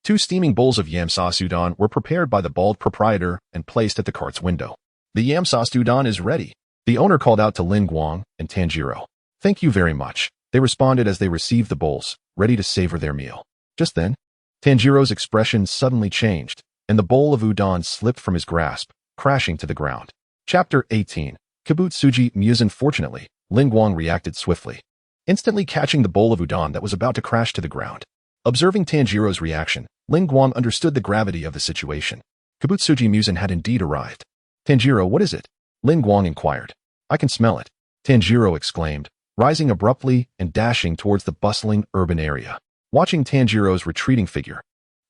2 steaming bowls of yam sauce udon were prepared by the bald proprietor and placed at the cart's window. The yam sauce udon is ready, the owner called out to Lin Guang and Tanjiro. Thank you very much, they responded as they received the bowls, ready to savor their meal. Just then, Tanjiro's expression suddenly changed, and the bowl of udon slipped from his grasp, crashing to the ground. Chapter 18. Kibutsuji Muzan. Fortunately, Lin Guang reacted swiftly, instantly catching the bowl of udon that was about to crash to the ground. Observing Tanjiro's reaction, Lin Guang understood the gravity of the situation. Kibutsuji Muzan had indeed arrived. Tanjiro, what is it? Lin Guang inquired. I can smell it, Tanjiro exclaimed, rising abruptly and dashing towards the bustling urban area. Watching Tanjiro's retreating figure,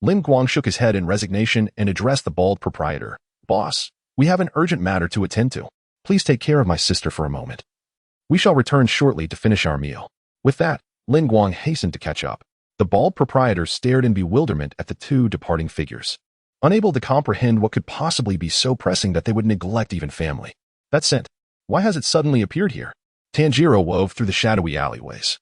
Lin Guang shook his head in resignation and addressed the bald proprietor. Boss, we have an urgent matter to attend to. Please take care of my sister for a moment. We shall return shortly to finish our meal. With that, Lin Guang hastened to catch up. The bald proprietor stared in bewilderment at the 2 departing figures, unable to comprehend what could possibly be so pressing that they would neglect even family. That scent, why has it suddenly appeared here? Tanjiro wove through the shadowy alleyways,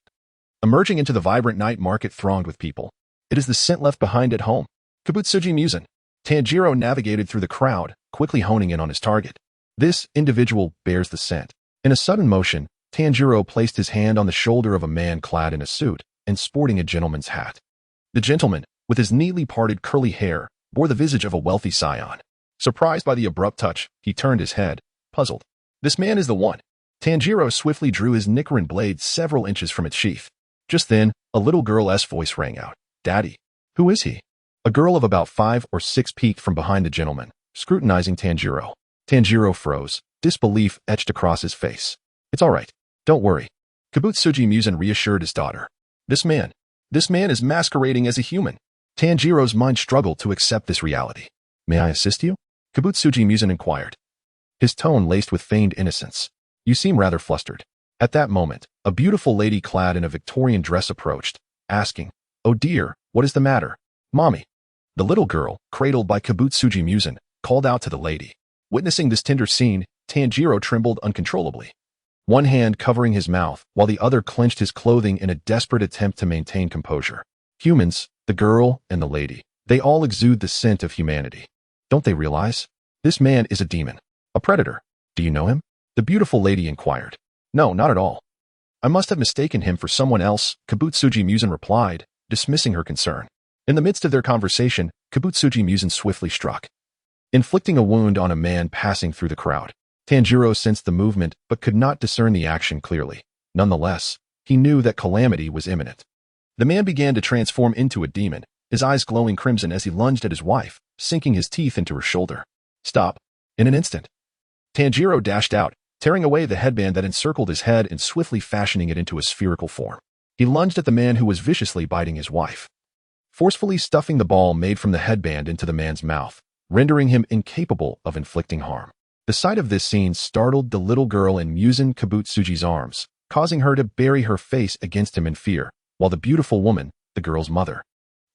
emerging into the vibrant night market thronged with people. It is the scent left behind at home. Kibutsuji Muzan. Tanjiro navigated through the crowd, quickly honing in on his target. This individual bears the scent. In a sudden motion, Tanjiro placed his hand on the shoulder of a man clad in a suit and sporting a gentleman's hat. The gentleman, with his neatly parted curly hair, bore the visage of a wealthy scion. Surprised by the abrupt touch, he turned his head, puzzled. This man is the one. Tanjiro swiftly drew his Nichiren blade several inches from its sheath. Just then, a little girl's voice rang out. Daddy. Who is he? A girl of about 5 or 6 peeked from behind the gentleman, scrutinizing Tanjiro. Tanjiro froze, disbelief etched across his face. It's all right. Don't worry. Kibutsuji Muzan reassured his daughter. This man is masquerading as a human. Tanjiro's mind struggled to accept this reality. May I assist you? Kibutsuji Muzan inquired, his tone laced with feigned innocence. You seem rather flustered. At that moment, a beautiful lady clad in a Victorian dress approached, asking, Oh dear, what is the matter? Mommy. The little girl, cradled by Kibutsuji Muzan, called out to the lady. Witnessing this tender scene, Tanjiro trembled uncontrollably, one hand covering his mouth while the other clenched his clothing in a desperate attempt to maintain composure. Humans, the girl and the lady, they all exude the scent of humanity. Don't they realize? This man is a demon, a predator. Do you know him? The beautiful lady inquired. No, not at all. I must have mistaken him for someone else, Kibutsuji Muzan replied, dismissing her concern. In the midst of their conversation, Kibutsuji Muzan swiftly struck, inflicting a wound on a man passing through the crowd. Tanjiro sensed the movement but could not discern the action clearly. Nonetheless, he knew that calamity was imminent. The man began to transform into a demon, his eyes glowing crimson as he lunged at his wife, sinking his teeth into her shoulder. Stop. In an instant. Tanjiro dashed out, tearing away the headband that encircled his head and swiftly fashioning it into a spherical form. He lunged at the man who was viciously biting his wife, forcefully stuffing the ball made from the headband into the man's mouth, rendering him incapable of inflicting harm. The sight of this scene startled the little girl in Muzan Kibutsuji's arms, causing her to bury her face against him in fear, while the beautiful woman, the girl's mother,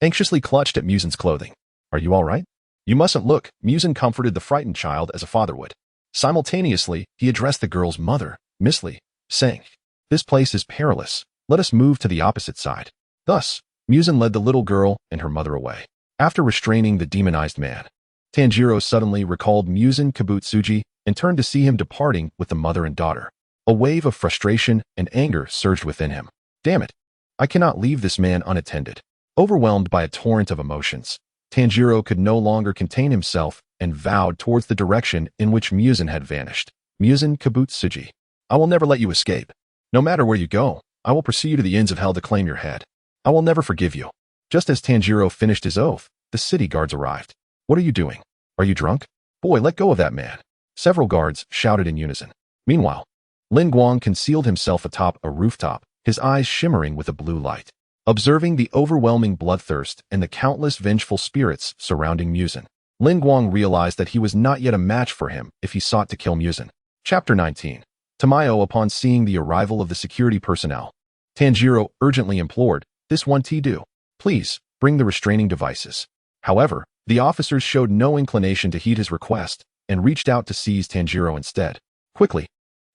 anxiously clutched at Muzan's clothing. Are you all right? You mustn't look, Muzan comforted the frightened child as a father would. Simultaneously, he addressed the girl's mother, Miss Lee, saying, This place is perilous. Let us move to the opposite side. Thus, Muzan led the little girl and her mother away. After restraining the demonized man, Tanjiro suddenly recalled Muzan Kibutsuji and turned to see him departing with the mother and daughter. A wave of frustration and anger surged within him. Damn it! I cannot leave this man unattended. Overwhelmed by a torrent of emotions, Tanjiro could no longer contain himself and vowed towards the direction in which Muzan had vanished. Muzan Kibutsuji, I will never let you escape. No matter where you go, I will pursue you to the ends of hell to claim your head. I will never forgive you. Just as Tanjiro finished his oath, the city guards arrived. What are you doing? Are you drunk? Boy, let go of that man. Several guards shouted in unison. Meanwhile, Lin Guang concealed himself atop a rooftop, his eyes shimmering with a blue light. Observing the overwhelming bloodthirst and the countless vengeful spirits surrounding Muzan, Lin Guang realized that he was not yet a match for him if he sought to kill Muzan. Chapter 19. Tamayo, upon seeing the arrival of the security personnel, Tanjiro urgently implored, "This one do. Please, bring the restraining devices." However, the officers showed no inclination to heed his request and reached out to seize Tanjiro instead. Quickly,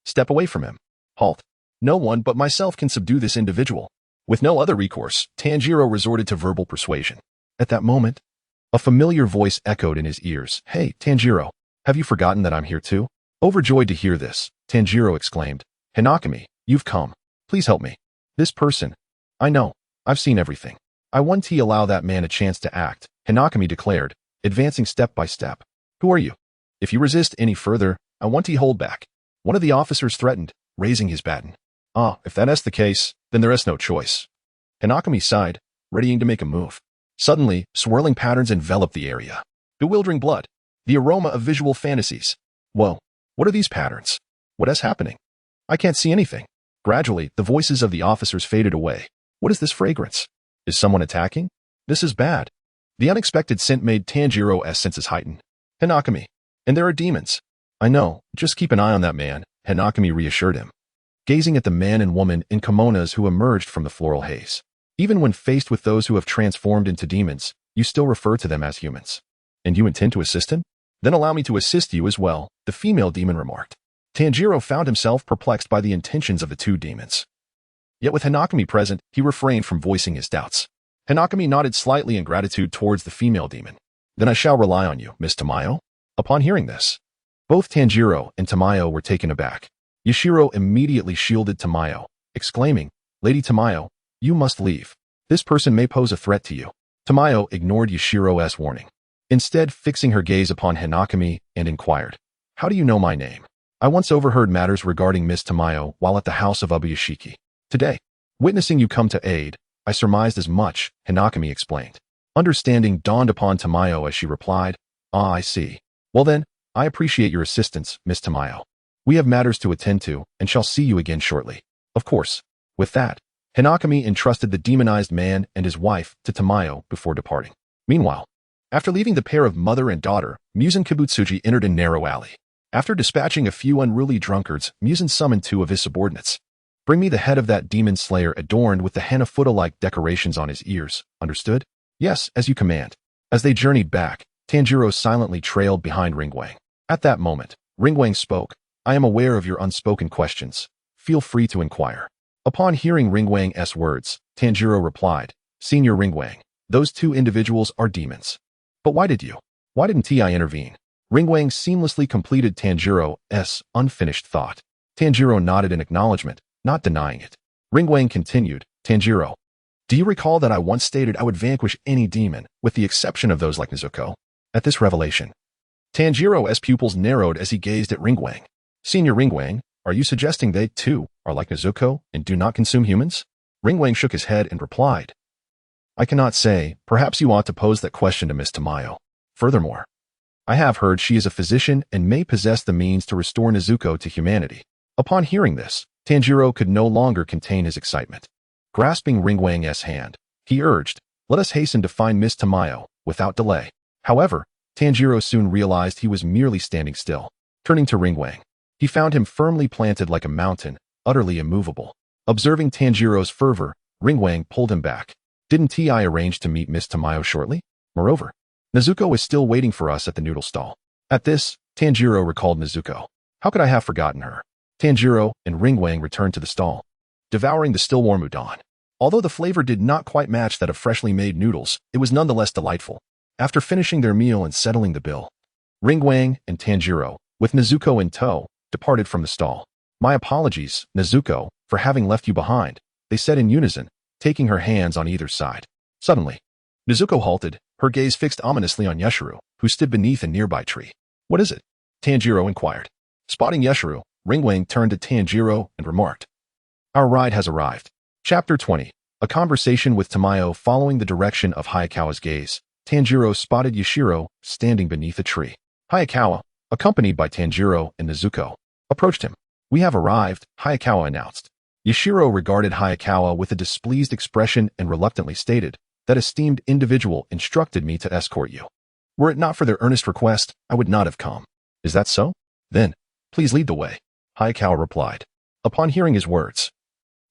step away from him. Halt. No one but myself can subdue this individual. With no other recourse, Tanjiro resorted to verbal persuasion. At that moment, a familiar voice echoed in his ears. "Hey, Tanjiro, have you forgotten that I'm here too?" Overjoyed to hear this, Tanjiro exclaimed, "Hinakami, you've come. Please help me. This person. I know. I've seen everything. I want to allow that man a chance to act," Hinakami declared, advancing step by step. "Who are you? If you resist any further, I want to hold back," one of the officers threatened, raising his baton. If that is the case, then there is no choice." Hinakami sighed, readying to make a move. Suddenly, swirling patterns enveloped the area. Bewildering blood. The aroma of visual fantasies. Whoa, what are these patterns? What is happening? I can't see anything. Gradually, the voices of the officers faded away. What is this fragrance? Is someone attacking? This is bad. The unexpected scent made Tanjiro's senses heighten. "Hinakami, and there are demons." "I know, just keep an eye on that man," Hinakami reassured him, gazing at the man and woman in kimonos who emerged from the floral haze. "Even when faced with those who have transformed into demons, you still refer to them as humans. And you intend to assist him? Then allow me to assist you as well," the female demon remarked. Tanjiro found himself perplexed by the intentions of the two demons. Yet with Hinakami present, he refrained from voicing his doubts. Hinakami nodded slightly in gratitude towards the female demon. "Then I shall rely on you, Miss Tamayo." Upon hearing this, both Tanjiro and Tamayo were taken aback. Yashiro immediately shielded Tamayo, exclaiming, "Lady Tamayo, you must leave. This person may pose a threat to you." Tamayo ignored Yashiro's warning, instead fixing her gaze upon Hinakami and inquired, "How do you know my name? I once overheard matters regarding Miss Tamayo while at the house of Ubuyashiki. Today, witnessing you come to aid, I surmised as much," Hinakami explained. Understanding dawned upon Tamayo as she replied, I see. Well then, I appreciate your assistance, Miss Tamayo. We have matters to attend to and shall see you again shortly." Of course. With that, Hinakami entrusted the demonized man and his wife to Tamayo before departing. Meanwhile, after leaving the pair of mother and daughter, Muzan Kibutsuji entered a narrow alley. After dispatching a few unruly drunkards, Muzan summoned two of his subordinates. "Bring me the head of that demon slayer adorned with the Hanafuda-like decorations on his ears, understood?" "Yes, as you command." As they journeyed back, Tanjiro silently trailed behind Ringwang. At that moment, Ringwang spoke, "I am aware of your unspoken questions. Feel free to inquire." Upon hearing Ringwang's words, Tanjiro replied, "Senior Ringwang, those two individuals are demons." "But why didn't I intervene?" Ringwang seamlessly completed Tanjiro's unfinished thought. Tanjiro nodded in acknowledgement, not denying it. Ringwang continued, "Tanjiro, do you recall that I once stated I would vanquish any demon, with the exception of those like Nezuko?" At this revelation, Tanjiro's pupils narrowed as he gazed at Ringwang. "Senior Ringwang, are you suggesting they, too, are like Nezuko and do not consume humans?" Ringwang shook his head and replied, "I cannot say. Perhaps you ought to pose that question to Miss Tamayo. Furthermore, I have heard she is a physician and may possess the means to restore Nezuko to humanity." Upon hearing this, Tanjiro could no longer contain his excitement. Grasping Ringwang's hand, he urged, "Let us hasten to find Miss Tamayo, without delay." However, Tanjiro soon realized he was merely standing still. Turning to Ringwang, he found him firmly planted like a mountain, utterly immovable. Observing Tanjiro's fervor, Ringwang pulled him back. "Didn't I arrange to meet Miss Tamayo shortly? Moreover, Nezuko is still waiting for us at the noodle stall." At this, Tanjiro recalled Nezuko. How could I have forgotten her? Tanjiro and Ringwang returned to the stall, devouring the still warm udon. Although the flavor did not quite match that of freshly made noodles, it was nonetheless delightful. After finishing their meal and settling the bill, Ringwang and Tanjiro, with Nezuko in tow, departed from the stall. "My apologies, Nezuko, for having left you behind," they said in unison, taking her hands on either side. Suddenly, Nezuko halted, her gaze fixed ominously on Yashiro, who stood beneath a nearby tree. "What is it?" Tanjiro inquired. Spotting Yashiro, Ringwang turned to Tanjiro and remarked, "Our ride has arrived." Chapter 20. A conversation with Tamayo. Following the direction of Hayakawa's gaze, Tanjiro spotted Yashiro standing beneath a tree. Hayakawa, accompanied by Tanjiro and Nezuko, approached him. "We have arrived," Hayakawa announced. Yashiro regarded Hayakawa with a displeased expression and reluctantly stated, "That esteemed individual instructed me to escort you. Were it not for their earnest request, I would not have come." "Is that so? Then, please lead the way," Hayakawa replied. Upon hearing his words,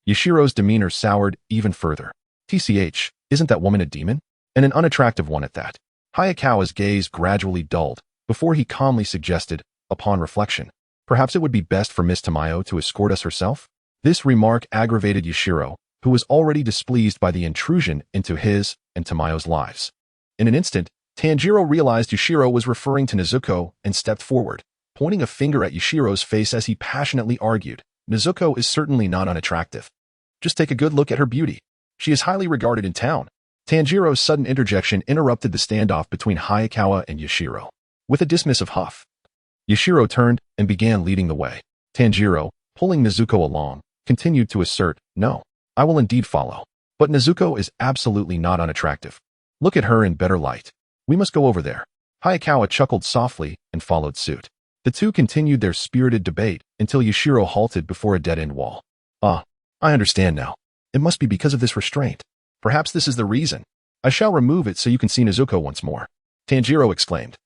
Yashiro's demeanor soured even further. "TCH, isn't that woman a demon? And an unattractive one at that?" Hayakawa's gaze gradually dulled before he calmly suggested, upon reflection, "Perhaps it would be best for Miss Tamayo to escort us herself?" This remark aggravated Yashiro, who was already displeased by the intrusion into his and Tamayo's lives. In an instant, Tanjiro realized Yashiro was referring to Nezuko and stepped forward, pointing a finger at Yashiro's face as he passionately argued, "Nezuko is certainly not unattractive. Just take a good look at her beauty. She is highly regarded in town." Tanjiro's sudden interjection interrupted the standoff between Hayakawa and Yashiro. With a dismissive huff, Yashiro turned and began leading the way. Tanjiro, pulling Nezuko along, continued to assert, "No, I will indeed follow. But Nezuko is absolutely not unattractive. Look at her in better light. We must go over there." Hayakawa chuckled softly and followed suit. The two continued their spirited debate until Yashiro halted before a dead-end wall. "Ah, I understand now. It must be because of this restraint. Perhaps this is the reason. I shall remove it so you can see Nezuko once more," Tanjiro exclaimed,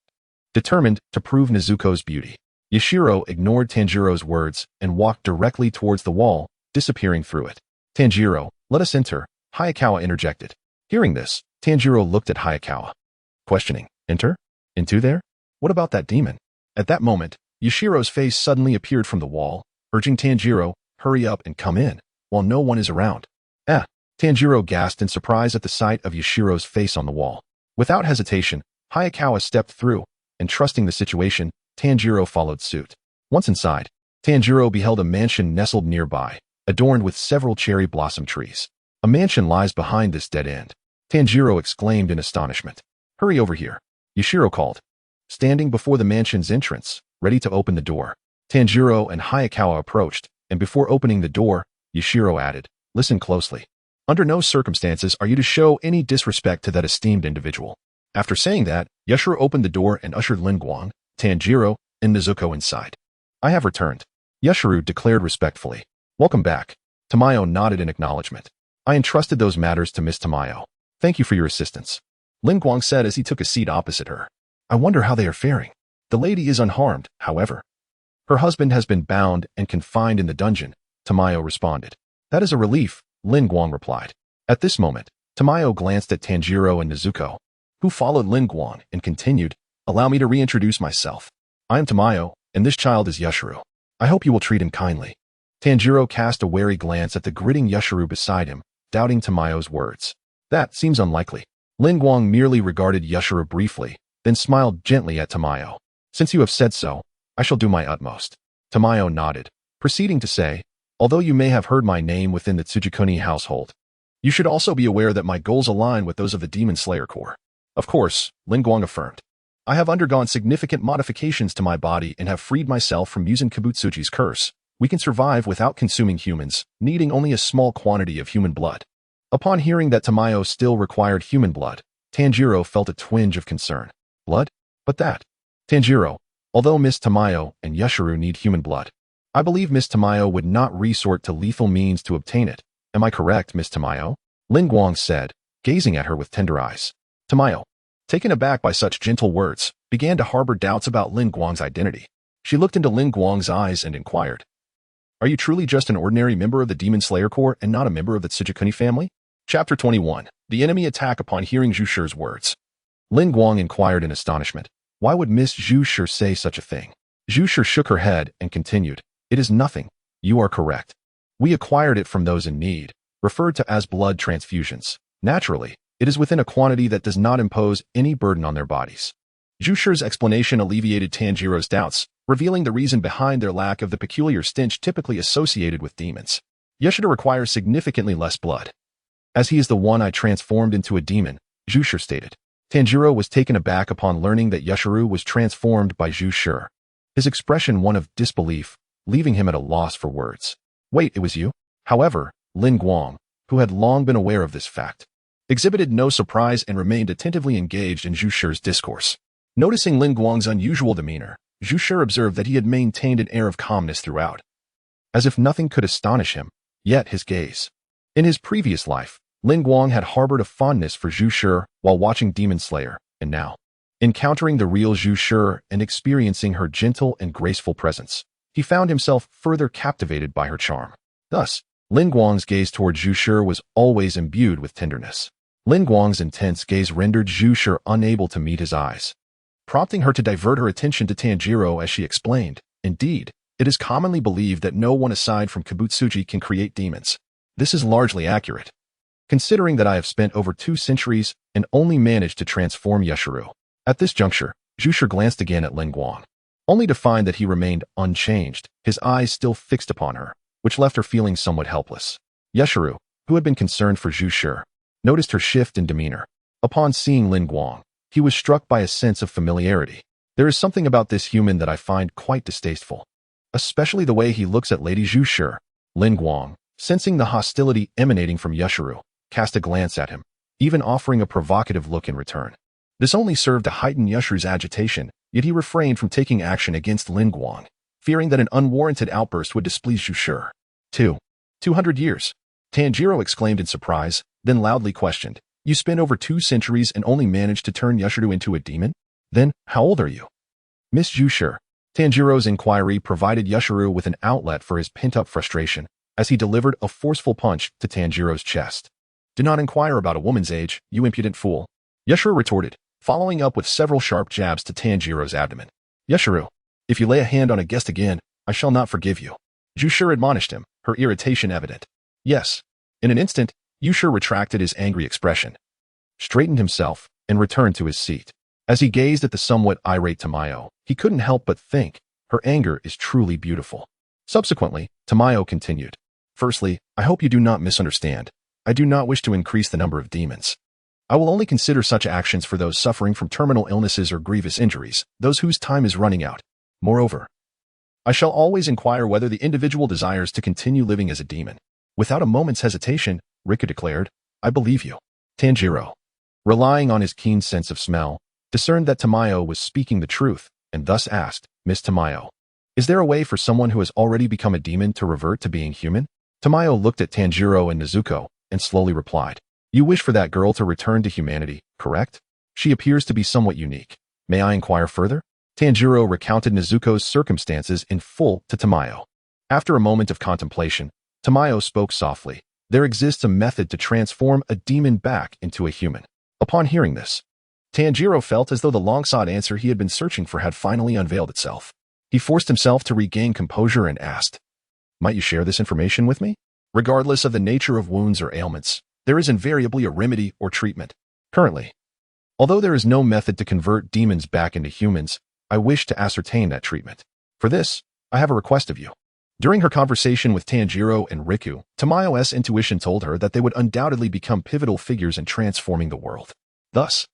determined to prove Nezuko's beauty. Yashiro ignored Tanjiro's words and walked directly towards the wall, disappearing through it. "Tanjiro, let us enter," Hayakawa interjected. Hearing this, Tanjiro looked at Hayakawa, questioning, "Enter? Into there? What about that demon?" At that moment, Yashiro's face suddenly appeared from the wall, urging Tanjiro, "Hurry up and come in, while no one is around." "Ah!" Tanjiro gasped in surprise at the sight of Yashiro's face on the wall. Without hesitation, Hayakawa stepped through, and trusting the situation, Tanjiro followed suit. Once inside, Tanjiro beheld a mansion nestled nearby, adorned with several cherry blossom trees. "A mansion lies behind this dead end," Tanjiro exclaimed in astonishment. "Hurry over here," Yashiro called, standing before the mansion's entrance, ready to open the door. Tanjiro and Hayakawa approached, and before opening the door, Yashiro added, "Listen closely. Under no circumstances are you to show any disrespect to that esteemed individual." After saying that, Yashiro opened the door and ushered Lin Guang, Tanjiro, and Nezuko inside. "I have returned," Yashiro declared respectfully. "Welcome back." Tamayo nodded in acknowledgement. "I entrusted those matters to Miss Tamayo. Thank you for your assistance," Lin Guang said as he took a seat opposite her. "I wonder how they are faring. The lady is unharmed, however. Her husband has been bound and confined in the dungeon," Tamayo responded. "That is a relief," Lin Guang replied. At this moment, Tamayo glanced at Tanjiro and Nezuko, who followed Lin Guang and continued, "Allow me to reintroduce myself. I am Tamayo, and this child is Yashiro. I hope you will treat him kindly." Tanjiro cast a wary glance at the gritting Yashiro beside him, doubting Tamayo's words. "That seems unlikely." Lin Guang merely regarded Yashiro briefly, then smiled gently at Tamayo. "Since you have said so, I shall do my utmost." Tamayo nodded, proceeding to say, "Although you may have heard my name within the Tsujikuni household, you should also be aware that my goals align with those of the Demon Slayer Corps." "Of course," Lin Guang affirmed. "I have undergone significant modifications to my body and have freed myself from Muzan Kibutsuji's curse. We can survive without consuming humans, needing only a small quantity of human blood." Upon hearing that Tamayo still required human blood, Tanjiro felt a twinge of concern. "Blood? But that—" "Tanjiro, although Miss Tamayo and Yashiro need human blood, I believe Miss Tamayo would not resort to lethal means to obtain it. Am I correct, Miss Tamayo?" Lin Guang said, gazing at her with tender eyes. Tamayo, taken aback by such gentle words, began to harbor doubts about Lin Guang's identity. She looked into Lin Guang's eyes and inquired, "Are you truly just an ordinary member of the Demon Slayer Corps and not a member of the Tsujikuni family?" Chapter 21. The enemy attack. Upon hearing Zhu Shi's words, Lin Guang inquired in astonishment, "Why would Miss Zhu Shi say such a thing?" Zhu Shi shook her head and continued, "It is nothing. You are correct. We acquired it from those in need, referred to as blood transfusions. Naturally, it is within a quantity that does not impose any burden on their bodies." Zhu Shi's explanation alleviated Tanjiro's doubts, revealing the reason behind their lack of the peculiar stench typically associated with demons. "Yashiro requires significantly less blood, as he is the one I transformed into a demon," Zhu Shi stated. Tanjiro was taken aback upon learning that Yashiro was transformed by Zhu Shi, his expression one of disbelief, leaving him at a loss for words. "Wait, it was you?" However, Lin Guang, who had long been aware of this fact, exhibited no surprise and remained attentively engaged in Zhu Shi's discourse. Noticing Lin Guang's unusual demeanor, Zhu Shi observed that he had maintained an air of calmness throughout, as if nothing could astonish him, yet his gaze. In his previous life, Lin Guang had harbored a fondness for Zhu Shi while watching Demon Slayer, and now, encountering the real Zhu Shi and experiencing her gentle and graceful presence, he found himself further captivated by her charm. Thus, Lin Guang's gaze toward Zhu Shi was always imbued with tenderness. Lin Guang's intense gaze rendered Zhu Shi unable to meet his eyes, prompting her to divert her attention to Tanjiro as she explained, "Indeed, it is commonly believed that no one aside from Kibutsuji can create demons. This is largely accurate, considering that I have spent over 2 centuries and only managed to transform Yashiro." At this juncture, Zhu Shi glanced again at Lin Guang, only to find that he remained unchanged, his eyes still fixed upon her, which left her feeling somewhat helpless. Yashiro, who had been concerned for Zhu Shi, noticed her shift in demeanor. Upon seeing Lin Guang, he was struck by a sense of familiarity. "There is something about this human that I find quite distasteful, especially the way he looks at Lady Zhu Shi." Lin Guang, sensing the hostility emanating from Yashiro, cast a glance at him, even offering a provocative look in return. This only served to heighten Yashiro's agitation, yet he refrained from taking action against Lin Guang, fearing that an unwarranted outburst would displease Zhu Shi. 200 years. Tanjiro exclaimed in surprise, then loudly questioned, "You spent over 2 centuries and only managed to turn Yashiro into a demon? Then, how old are you?" "Miss Zhu Shi." Tanjiro's inquiry provided Yashiro with an outlet for his pent-up frustration, as he delivered a forceful punch to Tanjiro's chest. "Do not inquire about a woman's age, you impudent fool," Yashiro retorted, following up with several sharp jabs to Tanjiro's abdomen. "Yashiro, if you lay a hand on a guest again, I shall not forgive you," Zhu Shi admonished him, her irritation evident. "Yes." In an instant, Zhu Shi retracted his angry expression, straightened himself, and returned to his seat. As he gazed at the somewhat irate Tamayo, he couldn't help but think, her anger is truly beautiful. Subsequently, Tamayo continued, "Firstly, I hope you do not misunderstand. I do not wish to increase the number of demons. I will only consider such actions for those suffering from terminal illnesses or grievous injuries, those whose time is running out. Moreover, I shall always inquire whether the individual desires to continue living as a demon." Without a moment's hesitation, Riku declared, "I believe you." Tanjiro, relying on his keen sense of smell, discerned that Tamayo was speaking the truth, and thus asked, "Miss Tamayo, is there a way for someone who has already become a demon to revert to being human?" Tamayo looked at Tanjiro and Nezuko, and slowly replied, "You wish for that girl to return to humanity, correct? She appears to be somewhat unique. May I inquire further?" Tanjiro recounted Nezuko's circumstances in full to Tamayo. After a moment of contemplation, Tamayo spoke softly, "There exists a method to transform a demon back into a human." Upon hearing this, Tanjiro felt as though the long-sought answer he had been searching for had finally unveiled itself. He forced himself to regain composure and asked, "Might you share this information with me? Regardless of the nature of wounds or ailments, there is invariably a remedy or treatment. Currently, although there is no method to convert demons back into humans, I wish to ascertain that treatment. For this, I have a request of you." During her conversation with Tanjiro and Riku, Tamayo's intuition told her that they would undoubtedly become pivotal figures in transforming the world. Thus,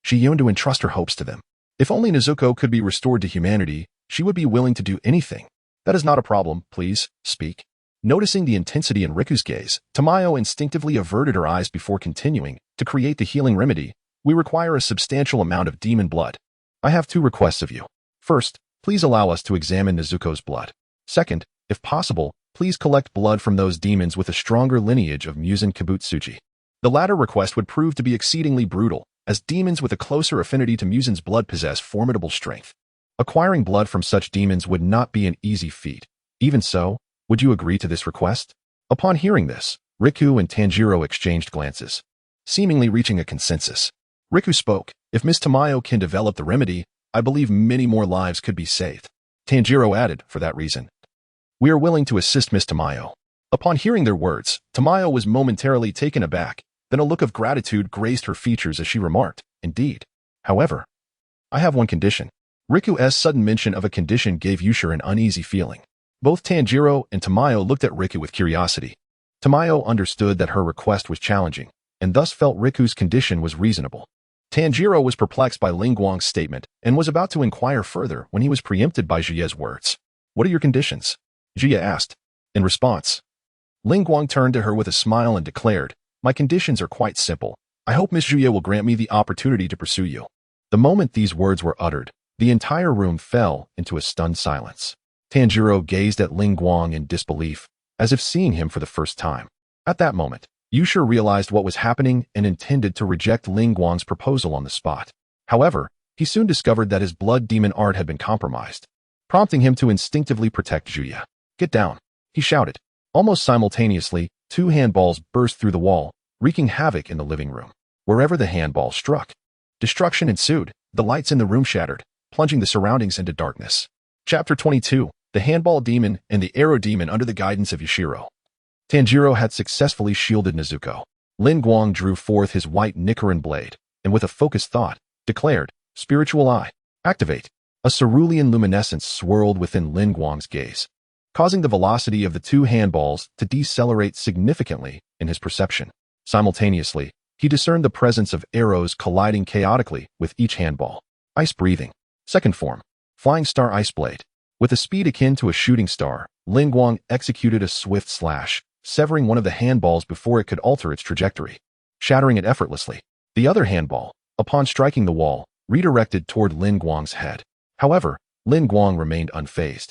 she yearned to entrust her hopes to them. If only Nezuko could be restored to humanity, she would be willing to do anything. "That is not a problem, please, speak." Noticing the intensity in Riku's gaze, Tamayo instinctively averted her eyes before continuing, "To create the healing remedy, we require a substantial amount of demon blood. I have 2 requests of you. First, please allow us to examine Nezuko's blood. Second, if possible, please collect blood from those demons with a stronger lineage of Muzan Kibutsuji." The latter request would prove to be exceedingly brutal, as demons with a closer affinity to Muzan's blood possess formidable strength. Acquiring blood from such demons would not be an easy feat. Even so, would you agree to this request? Upon hearing this, Riku and Tanjiro exchanged glances, seemingly reaching a consensus. Riku spoke, "If Miss Tamayo can develop the remedy, I believe many more lives could be saved." Tanjiro added, "For that reason, we are willing to assist Miss Tamayo." Upon hearing their words, Tamayo was momentarily taken aback, then a look of gratitude graced her features as she remarked, "Indeed. However, I have one condition." Riku's sudden mention of a condition gave Yusha an uneasy feeling. Both Tanjiro and Tamayo looked at Riku with curiosity. Tamayo understood that her request was challenging, and thus felt Riku's condition was reasonable. Tanjiro was perplexed by Lin Guang's statement and was about to inquire further when he was preempted by Jiye's words. "What are your conditions?" Jiye asked. In response, Lin Guang turned to her with a smile and declared, My conditions are quite simple. I hope Miss Juye will grant me the opportunity to pursue you." The moment these words were uttered, the entire room fell into a stunned silence. Tanjiro gazed at Lin Guang in disbelief, as if seeing him for the first time. At that moment, Yusha realized what was happening and intended to reject Lin Guang's proposal on the spot. However, he soon discovered that his blood demon art had been compromised, prompting him to instinctively protect Juya. "Get down," he shouted. Almost simultaneously, 2 handballs burst through the wall, wreaking havoc in the living room. Wherever the handball struck, destruction ensued. The lights in the room shattered, plunging the surroundings into darkness. Chapter 22: The Handball Demon and the Arrow Demon under the guidance of Yashiro. Tanjiro had successfully shielded Nezuko. Lin Guang drew forth his white Nichiren blade, and with a focused thought, declared, "Spiritual Eye, activate." A cerulean luminescence swirled within Lin Guang's gaze, causing the velocity of the 2 handballs to decelerate significantly in his perception. Simultaneously, he discerned the presence of arrows colliding chaotically with each handball. Ice breathing. Second form. Flying Star Ice Blade. With a speed akin to a shooting star, Lin Guang executed a swift slash, severing one of the handballs before it could alter its trajectory, shattering it effortlessly. The other handball, upon striking the wall, redirected toward Lin Guang's head. However, Lin Guang remained unfazed,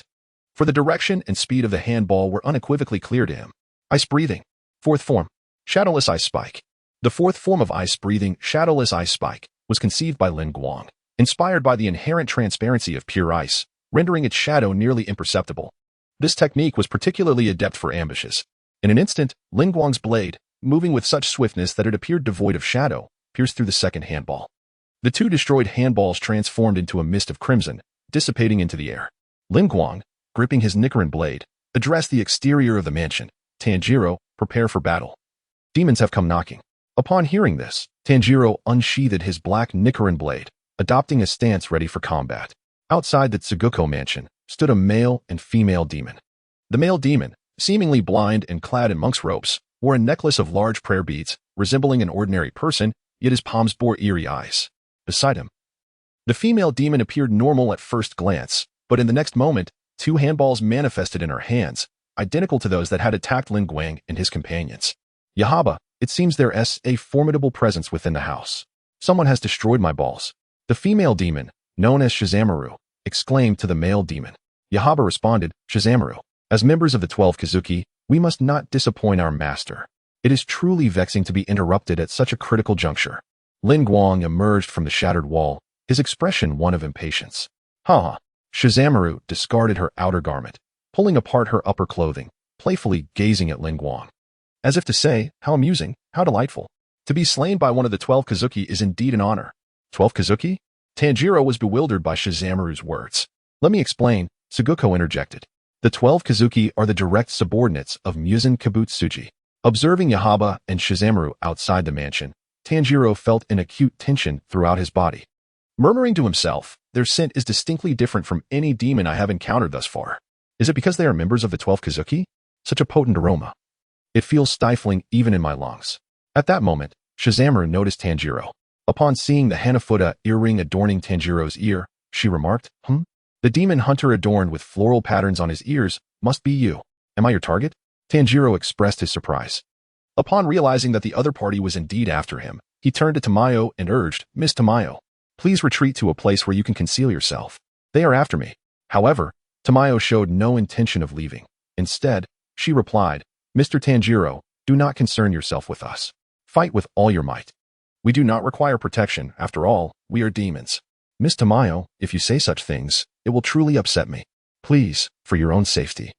for the direction and speed of the handball were unequivocally clear to him. Ice breathing. Fourth form. Shadowless Ice Spike. The fourth form of ice-breathing, Shadowless Ice Spike, was conceived by Lin Guang, inspired by the inherent transparency of pure ice, rendering its shadow nearly imperceptible. This technique was particularly adept for ambushes. In an instant, Lin Guang's blade, moving with such swiftness that it appeared devoid of shadow, pierced through the second handball. The 2 destroyed handballs transformed into a mist of crimson, dissipating into the air. Lin Guang, gripping his Nichiren blade, addressed the exterior of the mansion. "Tanjiro, prepare for battle. Demons have come knocking." Upon hearing this, Tanjiro unsheathed his black Nichiren blade, adopting a stance ready for combat. Outside the Tsuguko mansion stood a male and female demon. The male demon, seemingly blind and clad in monk's robes, wore a necklace of large prayer beads, resembling an ordinary person, yet his palms bore eerie eyes. Beside him, the female demon appeared normal at first glance, but in the next moment, 2 handballs manifested in her hands, identical to those that had attacked Lin Guang and his companions. "Yahaba, it seems there's a formidable presence within the house. Someone has destroyed my balls." The female demon, known as Shizamaru, exclaimed to the male demon. Yahaba responded, "Shizamaru, as members of the 12 Kazuki, we must not disappoint our master. It is truly vexing to be interrupted at such a critical juncture." Lin Guang emerged from the shattered wall, his expression one of impatience. "Ha!" Shizamaru discarded her outer garment, pulling apart her upper clothing, playfully gazing at Lin Guang, as if to say, "How amusing, how delightful. To be slain by one of the 12 Kazuki is indeed an honor." 12 Kazuki? Tanjiro was bewildered by Shizamaru's words. "Let me explain," Tsuguko interjected. "The 12 Kazuki are the direct subordinates of Muzan Kibutsuji." Observing Yahaba and Shizamaru outside the mansion, Tanjiro felt an acute tension throughout his body. Murmuring to himself, "Their scent is distinctly different from any demon I have encountered thus far. Is it because they are members of the 12 Kazuki? Such a potent aroma. It feels stifling even in my lungs." At that moment, Shizamaru noticed Tanjiro. Upon seeing the Hanafuda earring adorning Tanjiro's ear, she remarked, "The demon hunter adorned with floral patterns on his ears must be you. Am I your target?" Tanjiro expressed his surprise. Upon realizing that the other party was indeed after him, he turned to Tamayo and urged, "Miss Tamayo, please retreat to a place where you can conceal yourself. They are after me." However, Tamayo showed no intention of leaving. Instead, she replied, "Mr. Tanjiro, do not concern yourself with us. Fight with all your might. We do not require protection. After all, we are demons." "Miss Tamayo, if you say such things, it will truly upset me. Please, for your own safety,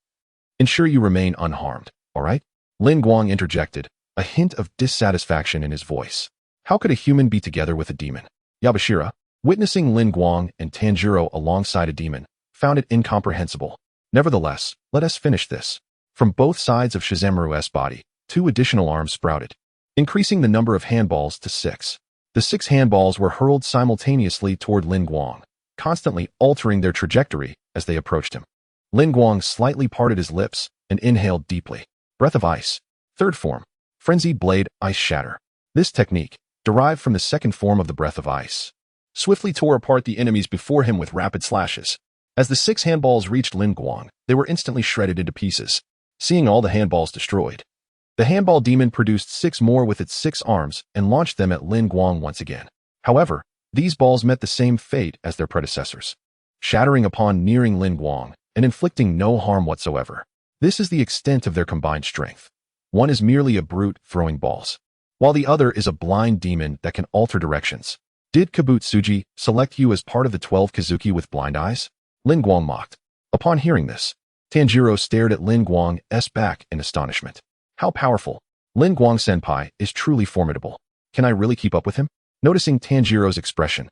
ensure you remain unharmed, all right?" Lin Guang interjected, a hint of dissatisfaction in his voice. How could a human be together with a demon? Yabashira, witnessing Lin Guang and Tanjiro alongside a demon, found it incomprehensible. "Nevertheless, let us finish this." From both sides of Shizamaru's body, 2 additional arms sprouted, increasing the number of handballs to 6. The 6 handballs were hurled simultaneously toward Lin Guang, constantly altering their trajectory as they approached him. Lin Guang slightly parted his lips and inhaled deeply. Breath of Ice. Third form. Frenzied Blade Ice Shatter. This technique, derived from the second form of the Breath of Ice, swiftly tore apart the enemies before him with rapid slashes. As the 6 handballs reached Lin Guang, they were instantly shredded into pieces. Seeing all the handballs destroyed, The handball demon produced 6 more with its 6 arms and launched them at Lin Guang once again. However, these balls met the same fate as their predecessors, shattering upon nearing Lin Guang and inflicting no harm whatsoever. This is the extent of their combined strength. One is merely a brute throwing balls, while the other is a blind demon that can alter directions. Did Kibutsuji select you as part of the 12 Kazuki with blind eyes? Lin Guang mocked. Upon hearing this, Tanjiro stared at Lin Guang's back in astonishment. How powerful! Lin Guang-senpai is truly formidable. Can I really keep up with him? Noticing Tanjiro's expression,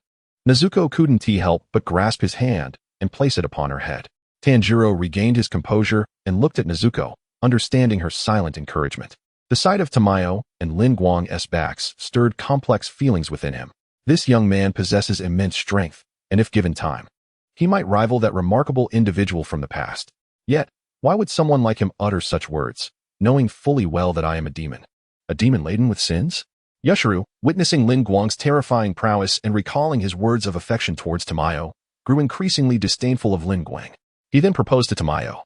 Nezuko couldn't help but grasp his hand and place it upon her head. Tanjiro regained his composure and looked at Nezuko, understanding her silent encouragement. The sight of Tamayo and Lin Guang's backs stirred complex feelings within him. This young man possesses immense strength, and if given time, he might rival that remarkable individual from the past. Yet, why would someone like him utter such words, knowing fully well that I am a demon laden with sins? Yashiro, witnessing Lin Guang's terrifying prowess and recalling his words of affection towards Tamayo, grew increasingly disdainful of Lin Guang. He then proposed to Tamayo.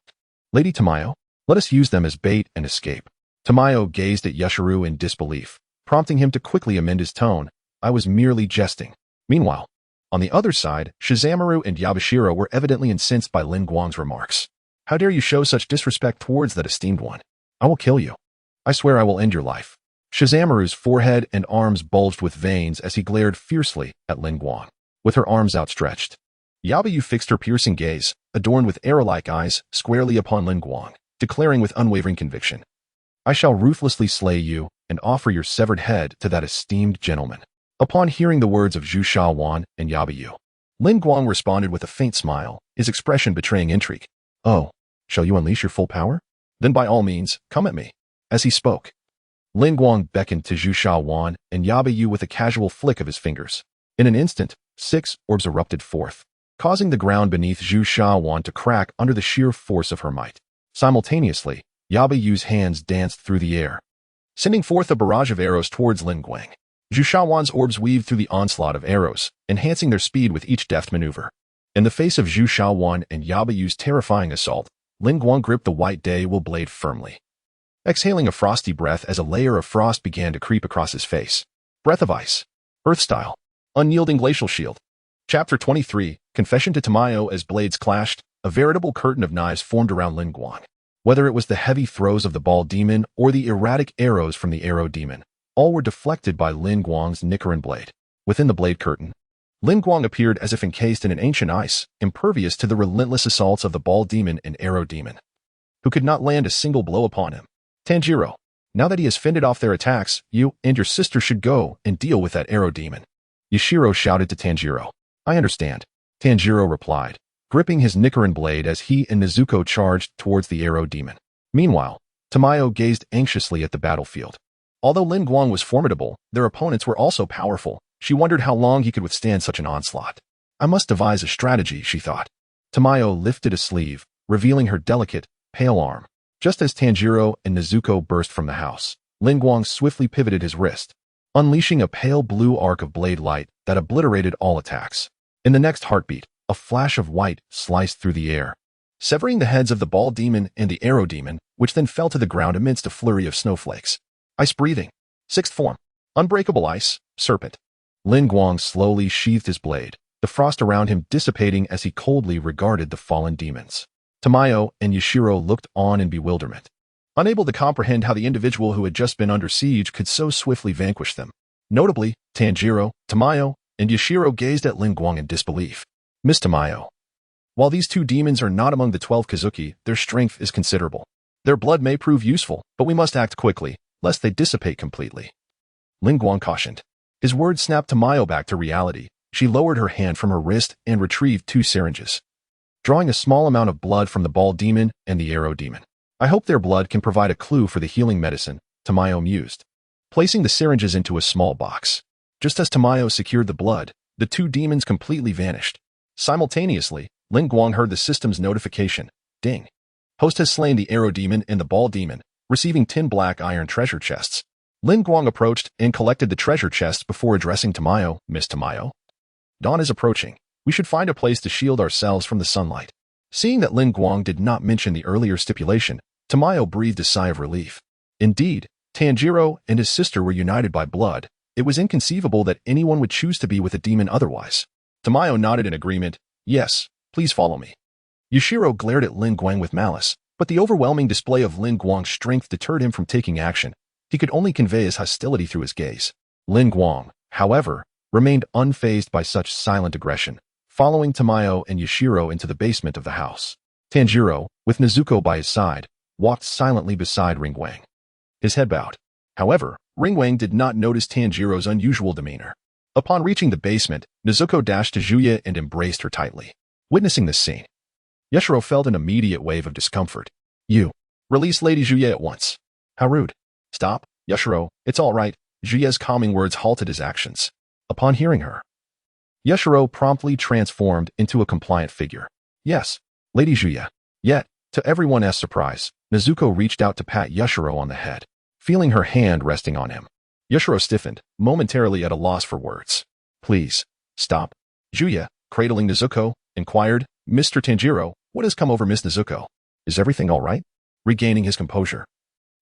Lady Tamayo, let us use them as bait and escape. Tamayo gazed at Yashiro in disbelief, prompting him to quickly amend his tone. I was merely jesting. Meanwhile, on the other side, Shizamaru and Yabashiro were evidently incensed by Lin Guang's remarks. How dare you show such disrespect towards that esteemed one? I will kill you. I swear I will end your life. Shizamaru's forehead and arms bulged with veins as he glared fiercely at Lin Guang, with her arms outstretched. Yabayu fixed her piercing gaze, adorned with arrow-like eyes, squarely upon Lin Guang, declaring with unwavering conviction, I shall ruthlessly slay you and offer your severed head to that esteemed gentleman. Upon hearing the words of Zhu Shaowan and Yabayu, Lin Guang responded with a faint smile, his expression betraying intrigue. Oh, shall you unleash your full power? Then by all means, come at me. As he spoke, Lin Guang beckoned to Zhu Shaowan and Yabayu with a casual flick of his fingers. In an instant, 6 orbs erupted forth, causing the ground beneath Zhu Shaowan to crack under the sheer force of her might. Simultaneously, Yabayu's hands danced through the air, sending forth a barrage of arrows towards Lin Guang. Zhu Shaowan's orbs weaved through the onslaught of arrows, enhancing their speed with each deft maneuver. In the face of Zhu Shaowan and Yabayu's terrifying assault, Lin Guang gripped the white Daewoo blade firmly, exhaling a frosty breath as a layer of frost began to creep across his face. Breath of ice. Earth style. Unyielding glacial shield. Chapter 23, Confession to Tamayo. As blades clashed, a veritable curtain of knives formed around Lin Guang. Whether it was the heavy throws of the ball demon or the erratic arrows from the arrow demon, all were deflected by Lin Guang's Nichiren blade. Within the blade curtain, Lin Guang appeared as if encased in an ancient ice, impervious to the relentless assaults of the ball demon and arrow demon, who could not land a single blow upon him. Tanjiro, now that he has fended off their attacks, you and your sister should go and deal with that arrow demon. Yashiro shouted to Tanjiro. I understand, Tanjiro replied, gripping his Nichiren blade as he and Nezuko charged towards the arrow demon. Meanwhile, Tamayo gazed anxiously at the battlefield. Although Lin Guang was formidable, their opponents were also powerful. She wondered how long he could withstand such an onslaught. I must devise a strategy, she thought. Tamayo lifted a sleeve, revealing her delicate, pale arm. Just as Tanjiro and Nezuko burst from the house, Lin Guang swiftly pivoted his wrist, unleashing a pale blue arc of blade light that obliterated all attacks. In the next heartbeat, a flash of white sliced through the air, severing the heads of the ball demon and the arrow demon, which then fell to the ground amidst a flurry of snowflakes. Ice breathing. 6th form. Unbreakable ice, serpent. Lin Guang slowly sheathed his blade, the frost around him dissipating as he coldly regarded the fallen demons. Tamayo and Yashiro looked on in bewilderment, unable to comprehend how the individual who had just been under siege could so swiftly vanquish them. Notably, Tanjiro, Tamayo, and Yashiro gazed at Lin Guang in disbelief. Miss Tamayo, while these 2 demons are not among the 12 Kazuki, their strength is considerable. Their blood may prove useful, but we must act quickly, lest they dissipate completely. Lin Guang cautioned. His words snapped Tamayo back to reality. She lowered her hand from her wrist and retrieved 2 syringes, drawing a small amount of blood from the ball demon and the arrow demon. I hope their blood can provide a clue for the healing medicine, Tamayo mused, placing the syringes into a small box. Just as Tamayo secured the blood, the 2 demons completely vanished. Simultaneously, Lin Guang heard the system's notification. Ding. Host has slain the arrow demon and the ball demon, receiving 10 black iron treasure chests. Lin Guang approached and collected the treasure chests before addressing Tamayo. Miss Tamayo, dawn is approaching. We should find a place to shield ourselves from the sunlight. Seeing that Lin Guang did not mention the earlier stipulation, Tamayo breathed a sigh of relief. Indeed, Tanjiro and his sister were united by blood. It was inconceivable that anyone would choose to be with a demon otherwise. Tamayo nodded in agreement. Yes, please follow me. Yushiro glared at Lin Guang with malice, but the overwhelming display of Lin Guang's strength deterred him from taking action. He could only convey his hostility through his gaze. Lin Guang, however, remained unfazed by such silent aggression, following Tamayo and Yushiro into the basement of the house. Tanjiro, with Nezuko by his side, walked silently beside Lin Guang. His head bowed. However, Lin Guang did not notice Tanjiro's unusual demeanor. Upon reaching the basement, Nezuko dashed to Juya and embraced her tightly. Witnessing this scene, Yushiro felt an immediate wave of discomfort. You. Release Lady Juya at once. How rude. Stop, Yushiro, it's all right. Juya's calming words halted his actions. Upon hearing her, Yushiro promptly transformed into a compliant figure. Yes, Lady Juya. Yet, to everyone's surprise, Nezuko reached out to pat Yushiro on the head, feeling her hand resting on him. Yushiro stiffened, momentarily at a loss for words. Please, stop. Juya, cradling Nezuko, inquired, Mr. Tanjiro, what has come over Miss Nezuko? Is everything all right? Regaining his composure,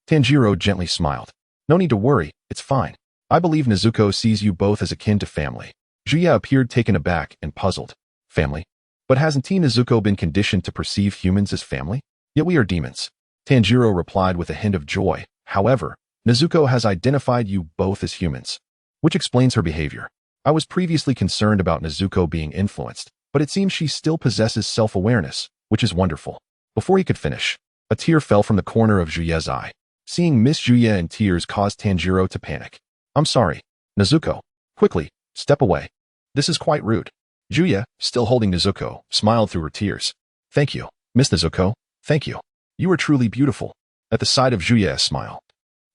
Tanjiro gently smiled. No need to worry, it's fine. I believe Nezuko sees you both as akin to family. Juya appeared taken aback and puzzled. Family? But hasn't Nezuko been conditioned to perceive humans as family? Yet we are demons. Tanjiro replied with a hint of joy. However, Nezuko has identified you both as humans, which explains her behavior. I was previously concerned about Nezuko being influenced, but it seems she still possesses self-awareness, which is wonderful. Before he could finish, a tear fell from the corner of Juya's eye. Seeing Miss Juya in tears caused Tanjiro to panic. I'm sorry, Nezuko. Quickly, step away. This is quite rude. Juya, still holding Nezuko, smiled through her tears. Thank you, Miss Nezuko. Thank you. You are truly beautiful. At the sight of Juya's smile,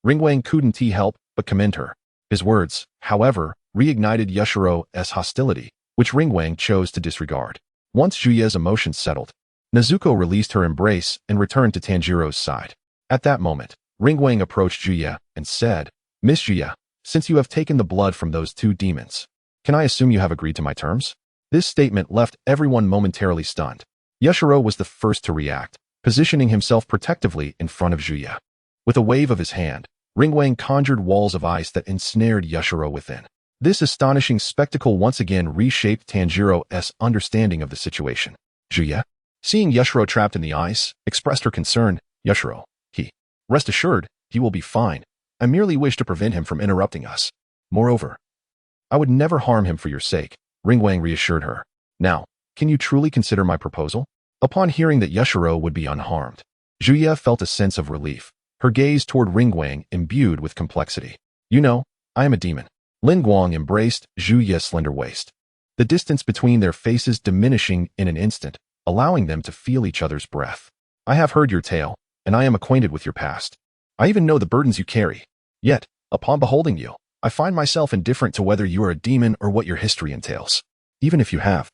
Lin Guang couldn't help but commend her. His words, however, reignited Yushiro's hostility, which Lin Guang chose to disregard. Once Juya's emotions settled, Nezuko released her embrace and returned to Tanjiro's side. At that moment, Lin Guang approached Juya and said, Miss Juya, since you have taken the blood from those two demons, can I assume you have agreed to my terms? This statement left everyone momentarily stunned. Yushiro was the first to react, positioning himself protectively in front of Juya. With a wave of his hand, Lin Guang conjured walls of ice that ensnared Yushiro within. This astonishing spectacle once again reshaped Tanjiro's understanding of the situation. Juya, seeing Yushiro trapped in the ice, expressed her concern. Yushiro, rest assured, he will be fine. I merely wish to prevent him from interrupting us. Moreover, I would never harm him for your sake, Lin Guang reassured her. Now, can you truly consider my proposal? Upon hearing that Yushiro would be unharmed, Juya felt a sense of relief, her gaze toward Lin Guang imbued with complexity. You know, I am a demon. Lin Guang embraced Juya's slender waist, the distance between their faces diminishing in an instant, allowing them to feel each other's breath. I have heard your tale, and I am acquainted with your past. I even know the burdens you carry. Yet, upon beholding you, I find myself indifferent to whether you are a demon or what your history entails. Even if you have,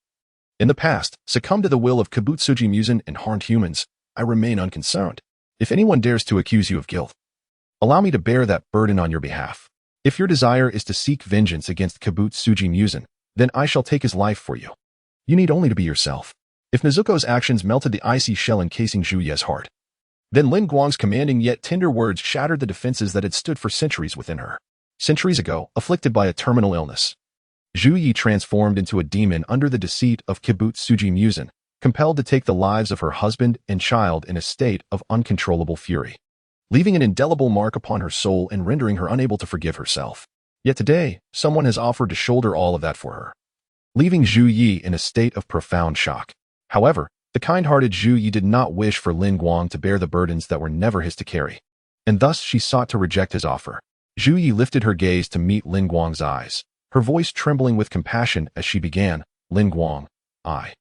in the past, succumbed to the will of Kibutsuji Muzan and harmed humans, I remain unconcerned. If anyone dares to accuse you of guilt, allow me to bear that burden on your behalf. If your desire is to seek vengeance against Kibutsuji Muzan, then I shall take his life for you. You need only to be yourself. If Nezuko's actions melted the icy shell encasing Juya's heart, then Lin Guang's commanding yet tender words shattered the defenses that had stood for centuries within her. Centuries ago, afflicted by a terminal illness, Juyi transformed into a demon under the deceit of Kibutsuji Muzan, compelled to take the lives of her husband and child in a state of uncontrollable fury, leaving an indelible mark upon her soul and rendering her unable to forgive herself. Yet today, someone has offered to shoulder all of that for her, leaving Zhu Yi in a state of profound shock. However, the kind-hearted Zhu Yi did not wish for Lin Guang to bear the burdens that were never his to carry, and thus she sought to reject his offer. Zhu Yi lifted her gaze to meet Lin Guang's eyes, her voice trembling with compassion as she began, Lin Guang, I.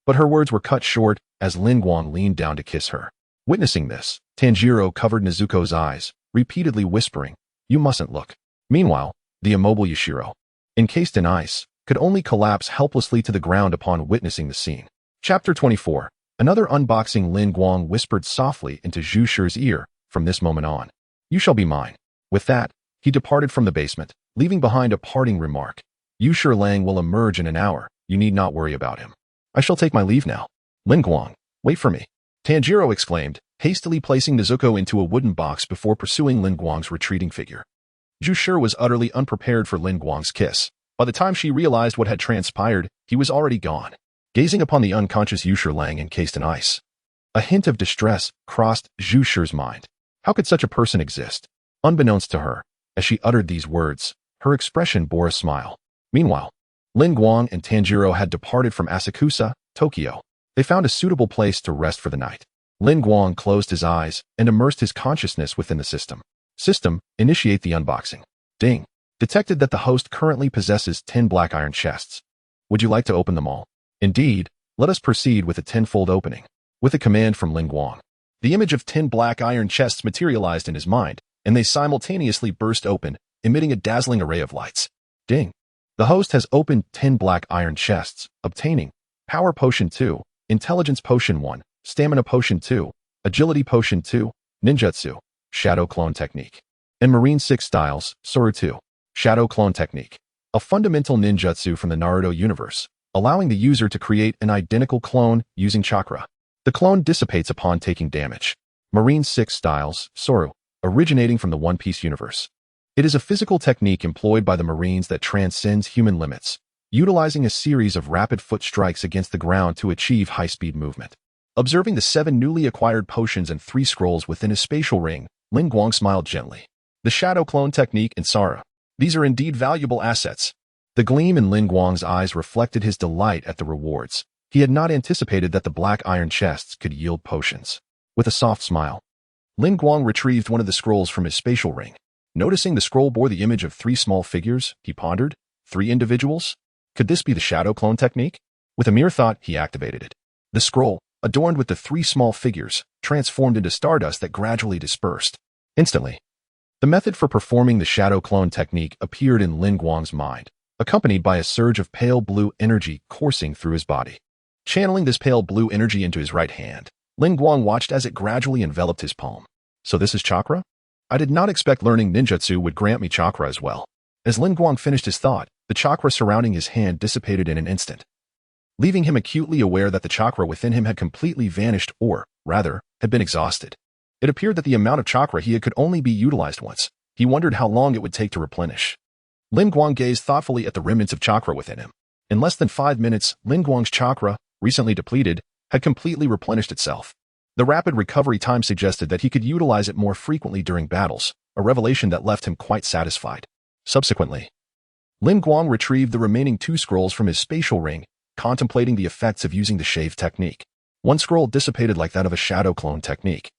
But her words were cut short as Lin Guang leaned down to kiss her. Witnessing this, Tanjiro covered Nezuko's eyes, repeatedly whispering, You mustn't look. Meanwhile, the immobile Yushiro, encased in ice, could only collapse helplessly to the ground upon witnessing the scene. Chapter 24. Another unboxing. Lin Guang whispered softly into Zhu Shi's ear, From this moment on, you shall be mine. With that, he departed from the basement, leaving behind a parting remark. Yu Lang will emerge in an hour. You need not worry about him. I shall take my leave now. Lin Guang, wait for me. Tanjiro exclaimed, hastily placing Nezuko into a wooden box before pursuing Lin Guang's retreating figure. Zhu Shi was utterly unprepared for Lin Guang's kiss. By the time she realized what had transpired, he was already gone, gazing upon the unconscious Yu Shi lying encased in ice. A hint of distress crossed Zhu Shi's mind. How could such a person exist? Unbeknownst to her, as she uttered these words, her expression bore a smile. Meanwhile, Lin Guang and Tanjiro had departed from Asakusa, Tokyo. They found a suitable place to rest for the night. Lin Guang closed his eyes and immersed his consciousness within the system. System, initiate the unboxing. Ding. Detected that the host currently possesses 10 black iron chests. Would you like to open them all? Indeed, let us proceed with a 10-fold opening. With a command from Lin Guang, the image of 10 black iron chests materialized in his mind, and they simultaneously burst open, emitting a dazzling array of lights. Ding. The host has opened 10 black iron chests, obtaining Power Potion 2, Intelligence Potion 1, Stamina Potion 2, Agility Potion 2, Ninjutsu, Shadow Clone Technique, and Marine 6 Styles, Soru 2, Shadow Clone Technique, a fundamental ninjutsu from the Naruto universe, allowing the user to create an identical clone using chakra. The clone dissipates upon taking damage. Marine 6 Styles, Soru, originating from the One Piece universe. It is a physical technique employed by the Marines that transcends human limits, utilizing a series of rapid foot strikes against the ground to achieve high-speed movement. Observing the 7 newly acquired potions and 3 scrolls within his spatial ring, Lin Guang smiled gently. The Shadow Clone Technique and Sara. These are indeed valuable assets. The gleam in Lin Guang's eyes reflected his delight at the rewards. He had not anticipated that the black iron chests could yield potions. With a soft smile, Lin Guang retrieved one of the scrolls from his spatial ring. Noticing the scroll bore the image of 3 small figures, he pondered, 3 individuals? Could this be the Shadow Clone Technique? With a mere thought, he activated it. The scroll, adorned with the 3 small figures, transformed into stardust that gradually dispersed. Instantly, the method for performing the Shadow Clone Technique appeared in Lin Guang's mind, accompanied by a surge of pale blue energy coursing through his body. Channeling this pale blue energy into his right hand, Lin Guang watched as it gradually enveloped his palm. So this is chakra? I did not expect learning ninjutsu would grant me chakra as well. As Lin Guang finished his thought, the chakra surrounding his hand dissipated in an instant, leaving him acutely aware that the chakra within him had completely vanished or, rather, had been exhausted. It appeared that the amount of chakra he had could only be utilized once. He wondered how long it would take to replenish. Lin Guang gazed thoughtfully at the remnants of chakra within him. In less than 5 minutes, Lin Guang's chakra, recently depleted, had completely replenished itself. The rapid recovery time suggested that he could utilize it more frequently during battles, a revelation that left him quite satisfied. Subsequently, Lin Guang retrieved the remaining 2 scrolls from his spatial ring, contemplating the effects of using the shave technique. One scroll dissipated like that of a Shadow Clone Technique,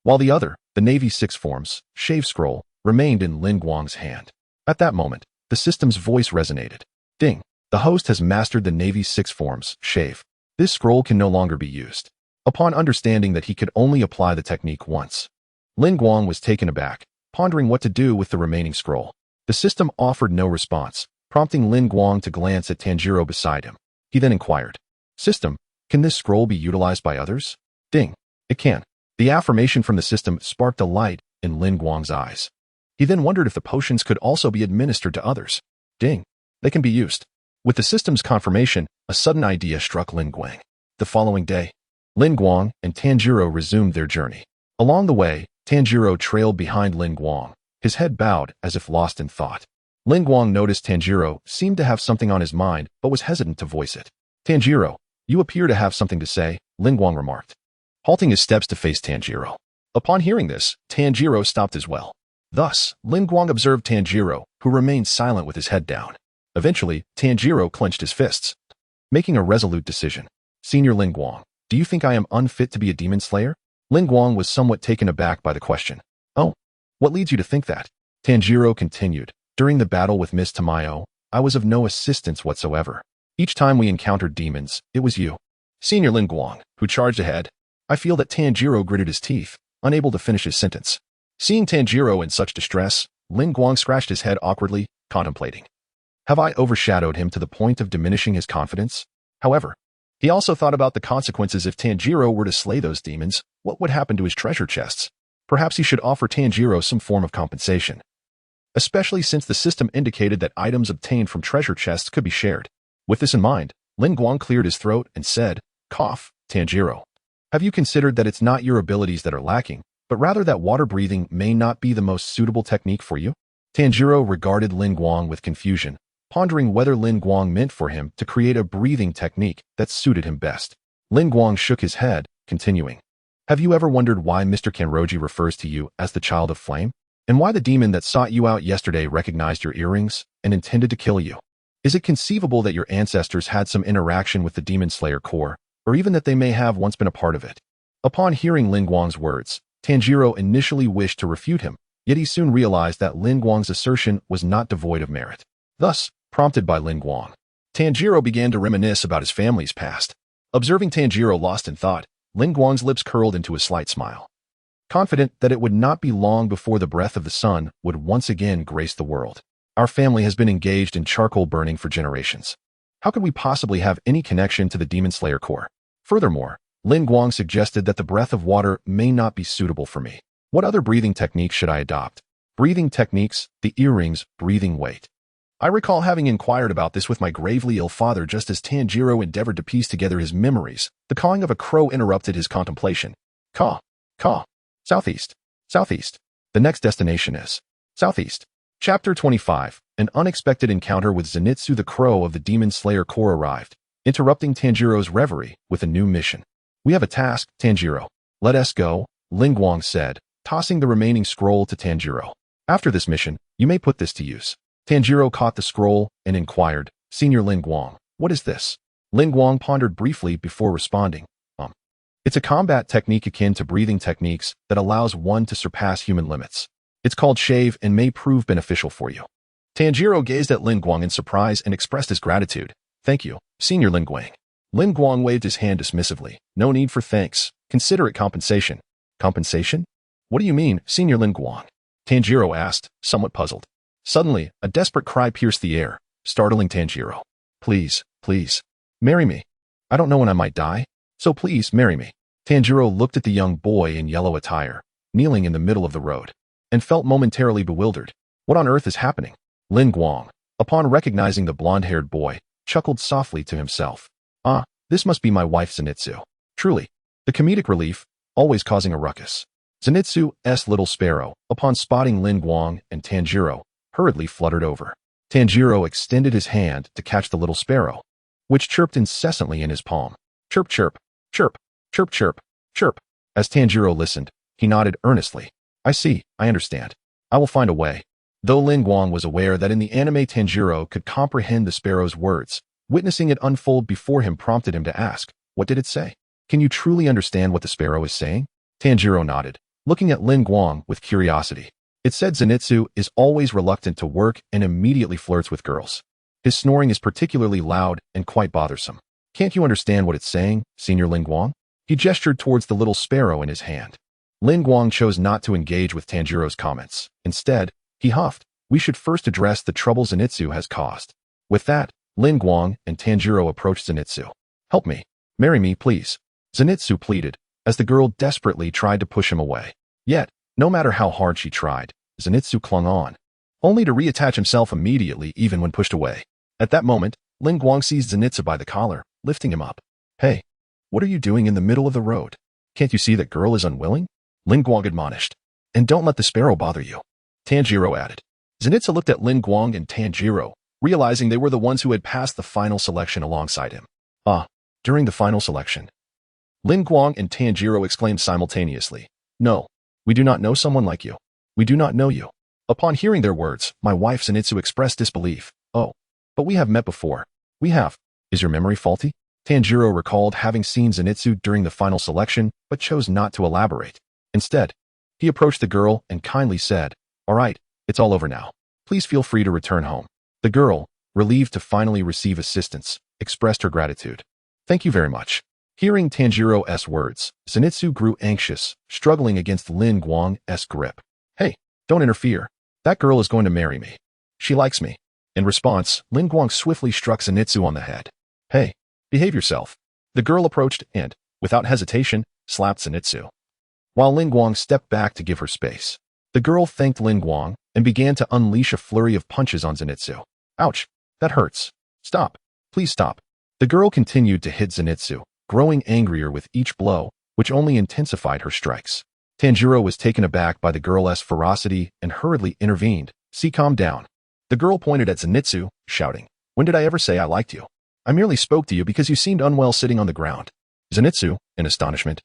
while the other, the Navy 6 Forms, shave scroll, remained in Lin Guang's hand. At that moment, the system's voice resonated. Ding! The host has mastered the Navy 6 Forms, shave. This scroll can no longer be used. Upon understanding that he could only apply the technique once, Lin Guang was taken aback, pondering what to do with the remaining scroll. The system offered no response, prompting Lin Guang to glance at Tanjiro beside him. He then inquired, "System, can this scroll be utilized by others?" Ding! It can. The affirmation from the system sparked a light in Lin Guang's eyes. He then wondered if the potions could also be administered to others. Ding! They can be used. With the system's confirmation, a sudden idea struck Lin Guang. The following day, Lin Guang and Tanjiro resumed their journey. Along the way, Tanjiro trailed behind Lin Guang, his head bowed as if lost in thought. Lin Guang noticed Tanjiro seemed to have something on his mind but was hesitant to voice it. "Tanjiro, you appear to have something to say," Lin Guang remarked, halting his steps to face Tanjiro. Upon hearing this, Tanjiro stopped as well. Thus, Lin Guang observed Tanjiro, who remained silent with his head down. Eventually, Tanjiro clenched his fists, making a resolute decision. "Senior Lin Guang, do you think I am unfit to be a demon slayer?" Lin Guang was somewhat taken aback by the question. "Oh, what leads you to think that?" Tanjiro continued. "During the battle with Miss Tamayo, I was of no assistance whatsoever. Each time we encountered demons, it was you, Senior Lin Guang, who charged ahead." I feel that Tanjiro gritted his teeth, unable to finish his sentence. Seeing Tanjiro in such distress, Lin Guang scratched his head awkwardly, contemplating. Have I overshadowed him to the point of diminishing his confidence? However, he also thought about the consequences if Tanjiro were to slay those demons. What would happen to his treasure chests? Perhaps he should offer Tanjiro some form of compensation, especially since the system indicated that items obtained from treasure chests could be shared. With this in mind, Lin Guang cleared his throat and said, "Cough, Tanjiro. Have you considered that it's not your abilities that are lacking, but rather that water breathing may not be the most suitable technique for you? Tanjiro regarded Lin Guang with confusion, pondering whether Lin Guang meant for him to create a breathing technique that suited him best. Lin Guang shook his head, continuing. Have you ever wondered why Mr. Kanroji refers to you as the child of flame? And why the demon that sought you out yesterday recognized your earrings and intended to kill you? Is it conceivable that your ancestors had some interaction with the Demon Slayer core, or even that they may have once been a part of it? Upon hearing Lin Guang's words, Tanjiro initially wished to refute him, yet he soon realized that Lin Guang's assertion was not devoid of merit. Thus, prompted by Lin Guang, Tanjiro began to reminisce about his family's past. Observing Tanjiro lost in thought, Lin Guang's lips curled into a slight smile. Confident that it would not be long before the breath of the sun would once again grace the world. Our family has been engaged in charcoal burning for generations. How could we possibly have any connection to the Demon Slayer core? Furthermore, Lin Guang suggested that the breath of water may not be suitable for me. What other breathing techniques should I adopt? Breathing techniques, the earrings, breathing weight. I recall having inquired about this with my gravely ill father just as Tanjiro endeavored to piece together his memories. The cawing of a crow interrupted his contemplation. Caw, caw. Southeast, southeast. The next destination is southeast. Chapter 25. An unexpected encounter with Zenitsu the Crow of the Demon Slayer Corps arrived, interrupting Tanjiro's reverie with a new mission. We have a task, Tanjiro. Let us go, Lin Guang said, tossing the remaining scroll to Tanjiro. After this mission, you may put this to use. Tanjiro caught the scroll and inquired, Senior Lin Guang, what is this? Lin Guang pondered briefly before responding. It's a combat technique akin to breathing techniques that allows one to surpass human limits. It's called shave and may prove beneficial for you. Tanjiro gazed at Lin Guang in surprise and expressed his gratitude. Thank you, Senior Lin Guang. Lin Guang waved his hand dismissively. No need for thanks. Consider it compensation. Compensation? What do you mean, Senior Lin Guang? Tanjiro asked, somewhat puzzled. Suddenly, a desperate cry pierced the air, startling Tanjiro. Please, please, marry me. I don't know when I might die, so please marry me. Tanjiro looked at the young boy in yellow attire, kneeling in the middle of the road, and felt momentarily bewildered. What on earth is happening? Lin Guang, upon recognizing the blonde-haired boy, chuckled softly to himself. Ah, this must be my wife Zenitsu. Truly, the comedic relief, always causing a ruckus. Zenitsu's little sparrow, upon spotting Lin Guang and Tanjiro, hurriedly fluttered over. Tanjiro extended his hand to catch the little sparrow, which chirped incessantly in his palm. Chirp, chirp, chirp, chirp, chirp, chirp. As Tanjiro listened, he nodded earnestly. I see, I understand. I will find a way. Though Lin Guang was aware that in the anime Tanjiro could comprehend the sparrow's words, witnessing it unfold before him prompted him to ask, what did it say? Can you truly understand what the sparrow is saying? Tanjiro nodded, looking at Lin Guang with curiosity. It said Zenitsu is always reluctant to work and immediately flirts with girls. His snoring is particularly loud and quite bothersome. Can't you understand what it's saying, Senior Lin Guang? He gestured towards the little sparrow in his hand. Lin Guang chose not to engage with Tanjiro's comments. Instead, he huffed, we should first address the trouble Zenitsu has caused. With that, Lin Guang and Tanjiro approached Zenitsu. Help me. Marry me, please. Zenitsu pleaded, as the girl desperately tried to push him away. Yet, no matter how hard she tried, Zenitsu clung on, only to reattach himself immediately even when pushed away. At that moment, Lin Guang seized Zenitsu by the collar, lifting him up. Hey, what are you doing in the middle of the road? Can't you see that girl is unwilling? Lin Guang admonished. And don't let the sparrow bother you. Tanjiro added. Zenitsu looked at Lin Guang and Tanjiro, realizing they were the ones who had passed the final selection alongside him. During the final selection. Lin Guang and Tanjiro exclaimed simultaneously. No, we do not know someone like you. We do not know you. Upon hearing their words, my wife Zenitsu expressed disbelief. Oh, but we have met before. We have. Is your memory faulty? Tanjiro recalled having seen Zenitsu during the final selection, but chose not to elaborate. Instead, he approached the girl and kindly said, all right, it's all over now. Please feel free to return home. The girl, relieved to finally receive assistance, expressed her gratitude. Thank you very much. Hearing Tanjiro's words, Zenitsu grew anxious, struggling against Lin Guang's grip. Hey, don't interfere. That girl is going to marry me. She likes me. In response, Lin Guang swiftly struck Zenitsu on the head. Hey, behave yourself. The girl approached and, without hesitation, slapped Zenitsu. While Lin Guang stepped back to give her space, the girl thanked Lin Guang and began to unleash a flurry of punches on Zenitsu. Ouch, that hurts. Stop. Please stop. The girl continued to hit Zenitsu, growing angrier with each blow, which only intensified her strikes. Tanjiro was taken aback by the girl's ferocity and hurriedly intervened. "See, calm down." The girl pointed at Zenitsu, shouting, "When did I ever say I liked you? I merely spoke to you because you seemed unwell sitting on the ground." Zenitsu, in astonishment,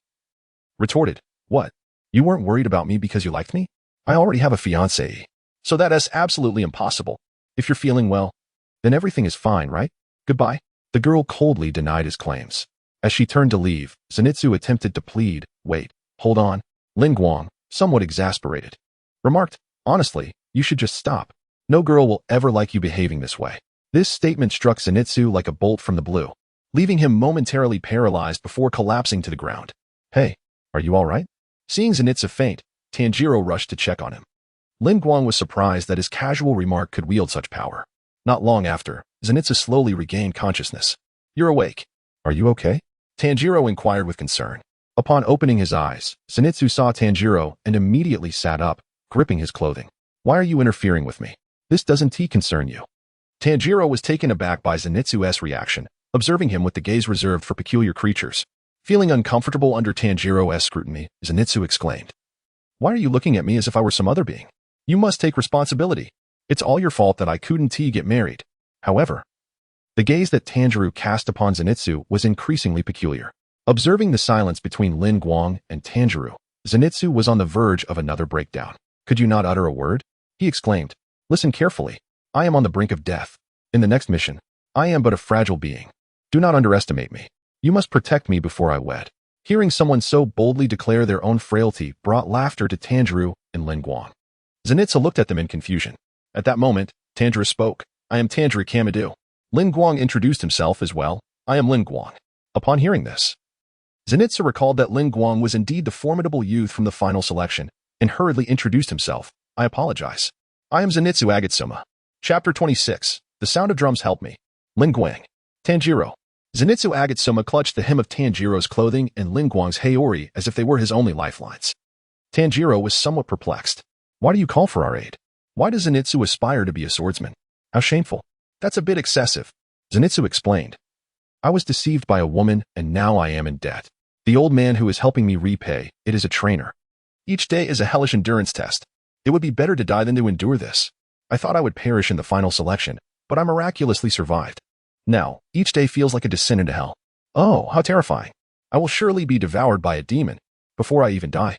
retorted, "What? You weren't worried about me because you liked me? I already have a fiancé. So that is absolutely impossible. If you're feeling well, then everything is fine, right? Goodbye." The girl coldly denied his claims. As she turned to leave, Zenitsu attempted to plead, "Wait, hold on." Lin Guang, somewhat exasperated, remarked, "Honestly, you should just stop. No girl will ever like you behaving this way." This statement struck Zenitsu like a bolt from the blue, leaving him momentarily paralyzed before collapsing to the ground. "Hey, are you all right?" Seeing Zenitsu faint, Tanjiro rushed to check on him. Lin Guang was surprised that his casual remark could wield such power. Not long after, Zenitsu slowly regained consciousness. "You're awake. Are you okay?" Tanjiro inquired with concern. Upon opening his eyes, Zenitsu saw Tanjiro and immediately sat up, gripping his clothing. "Why are you interfering with me? This doesn't concern you." Tanjiro was taken aback by Zenitsu's reaction, observing him with the gaze reserved for peculiar creatures. Feeling uncomfortable under Tanjiro's scrutiny, Zenitsu exclaimed, "Why are you looking at me as if I were some other being? You must take responsibility. It's all your fault that I couldn't get married." However, the gaze that Tanjiro cast upon Zenitsu was increasingly peculiar. Observing the silence between Lin Guang and Tanjiro, Zenitsu was on the verge of another breakdown. "Could you not utter a word?" he exclaimed. "Listen carefully. I am on the brink of death. In the next mission, I am but a fragile being. Do not underestimate me. You must protect me before I wed." Hearing someone so boldly declare their own frailty brought laughter to Tanjiro and Lin Guang. Zenitsu looked at them in confusion. At that moment, Tanjiro spoke. "I am Tanjiro Kamado." Lin Guang introduced himself as well. "I am Lin Guang." Upon hearing this, Zenitsu recalled that Lin Guang was indeed the formidable youth from the final selection, and hurriedly introduced himself. "I apologize. I am Zenitsu Agatsuma." Chapter 26. The Sound of Drums Help Me. Lin Guang. Tanjiro. Zenitsu Agatsuma clutched the hem of Tanjiro's clothing and Lin Guang's Haori as if they were his only lifelines. Tanjiro was somewhat perplexed. "Why do you call for our aid? Why does Zenitsu aspire to be a swordsman? How shameful. That's a bit excessive." Zenitsu explained. "I was deceived by a woman, and now I am in debt. The old man who is helping me repay it is a trainer. Each day is a hellish endurance test. It would be better to die than to endure this. I thought I would perish in the final selection, but I miraculously survived. Now, each day feels like a descent into hell. Oh, how terrifying. I will surely be devoured by a demon before I even die.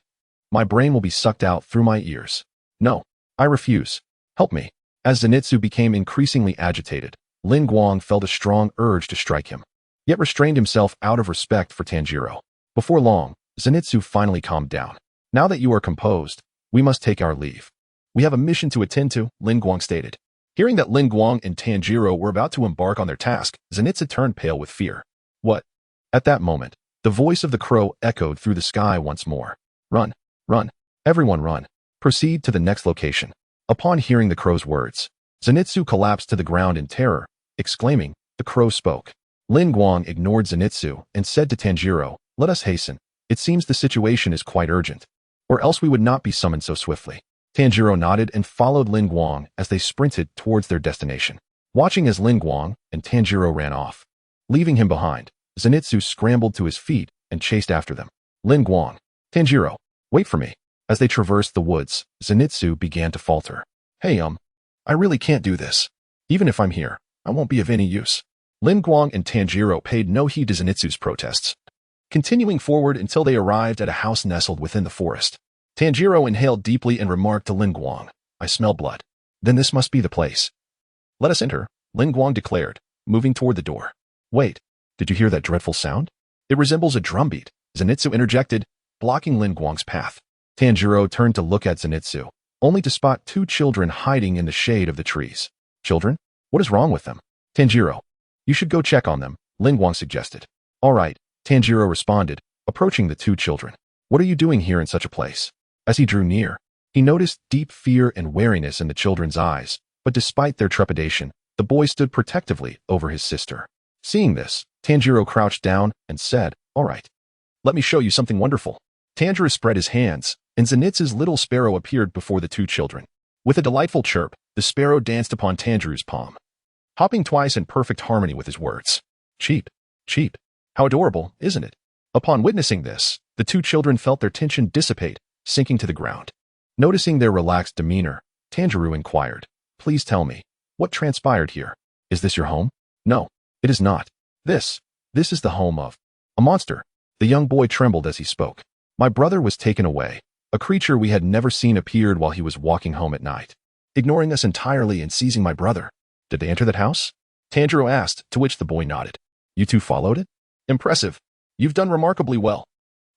My brain will be sucked out through my ears. No, I refuse. Help me." As Zenitsu became increasingly agitated, Lin Guang felt a strong urge to strike him, yet restrained himself out of respect for Tanjiro. Before long, Zenitsu finally calmed down. "Now that you are composed, we must take our leave. We have a mission to attend to," Lin Guang stated. Hearing that Lin Guang and Tanjiro were about to embark on their task, Zenitsu turned pale with fear. "What?" At that moment, the voice of the crow echoed through the sky once more. "Run, run, everyone run. Proceed to the next location." Upon hearing the crow's words, Zenitsu collapsed to the ground in terror, exclaiming, "The crow spoke." Lin Guang ignored Zenitsu and said to Tanjiro, "Let us hasten. It seems the situation is quite urgent, or else we would not be summoned so swiftly." Tanjiro nodded and followed Lin Guang as they sprinted towards their destination. Watching as Lin Guang and Tanjiro ran off, leaving him behind, Zenitsu scrambled to his feet and chased after them. Lin Guang. "Tanjiro, wait for me." As they traversed the woods, Zenitsu began to falter. "Hey, I really can't do this. Even if I'm here, I won't be of any use." Lin Guang and Tanjiro paid no heed to Zenitsu's protests, continuing forward until they arrived at a house nestled within the forest. Tanjiro inhaled deeply and remarked to Lin Guang, "I smell blood. Then this must be the place." "Let us enter," Lin Guang declared, moving toward the door. "Wait, did you hear that dreadful sound? It resembles a drumbeat," Zenitsu interjected, blocking Lin Guang's path. Tanjiro turned to look at Zenitsu, only to spot two children hiding in the shade of the trees. "Children? What is wrong with them?" "Tanjiro, you should go check on them," Lin Guang suggested. "All right," Tanjiro responded, approaching the two children. "What are you doing here in such a place?" As he drew near, he noticed deep fear and wariness in the children's eyes, but despite their trepidation, the boy stood protectively over his sister. Seeing this, Tanjiro crouched down and said, "All right, let me show you something wonderful." Tanjiro spread his hands, and Zenitsu's little sparrow appeared before the two children. With a delightful chirp, the sparrow danced upon Tanjiro's palm, hopping twice in perfect harmony with his words. "Cheap, cheap. How adorable, isn't it?" Upon witnessing this, The two children felt their tension dissipate, sinking to the ground. Noticing their relaxed demeanor, Tanjiro inquired, "Please tell me, what transpired here? Is this your home?" "No, it is not. This is the home of a monster." The young boy trembled as he spoke. "My brother was taken away. A creature we had never seen appeared while he was walking home at night, ignoring us entirely and seizing my brother." "Did they enter that house?" Tanjiro asked, to which the boy nodded. "You two followed it? Impressive. You've done remarkably well."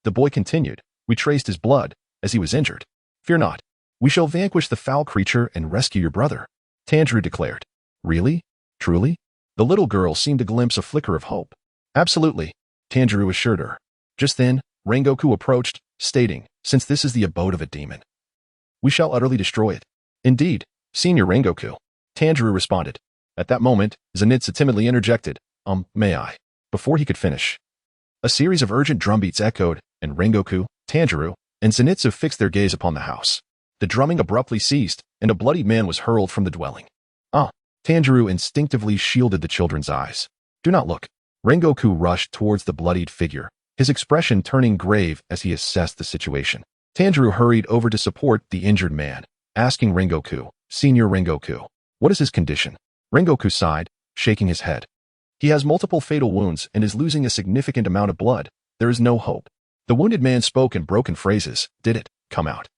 The boy continued, "We traced his blood, as he was injured. Fear not. We shall vanquish the foul creature and rescue your brother," Tanjiro declared. "Really? Truly?" The little girl seemed to glimpse a flicker of hope. "Absolutely," Tanjiro assured her. Just then, Rengoku approached, stating, "Since this is the abode of a demon, we shall utterly destroy it." "Indeed, Senior Rengoku," Tanjiro responded. At that moment, Zenitsu timidly interjected, "May I?" Before he could finish, a series of urgent drumbeats echoed, and Rengoku, Tanjiro, and Zenitsu fixed their gaze upon the house. The drumming abruptly ceased, and a bloodied man was hurled from the dwelling. Tanjiro instinctively shielded the children's eyes. "Do not look." Rengoku rushed towards the bloodied figure, his expression turning grave as he assessed the situation. Tanjiro hurried over to support the injured man, asking Rengoku, "Senior Rengoku, what is his condition?" Rengoku sighed, shaking his head. "He has multiple fatal wounds and is losing a significant amount of blood. There is no hope." The wounded man spoke in broken phrases. "Did it come out?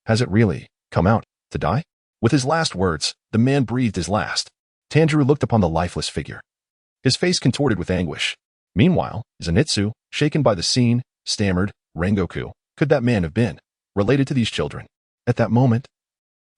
Has it really come out to die?" With his last words, the man breathed his last. Tanjiro looked upon the lifeless figure, his face contorted with anguish. Meanwhile, Zenitsu, shaken by the scene, stammered, "Rengoku, could that man have been related to these children?" At that moment,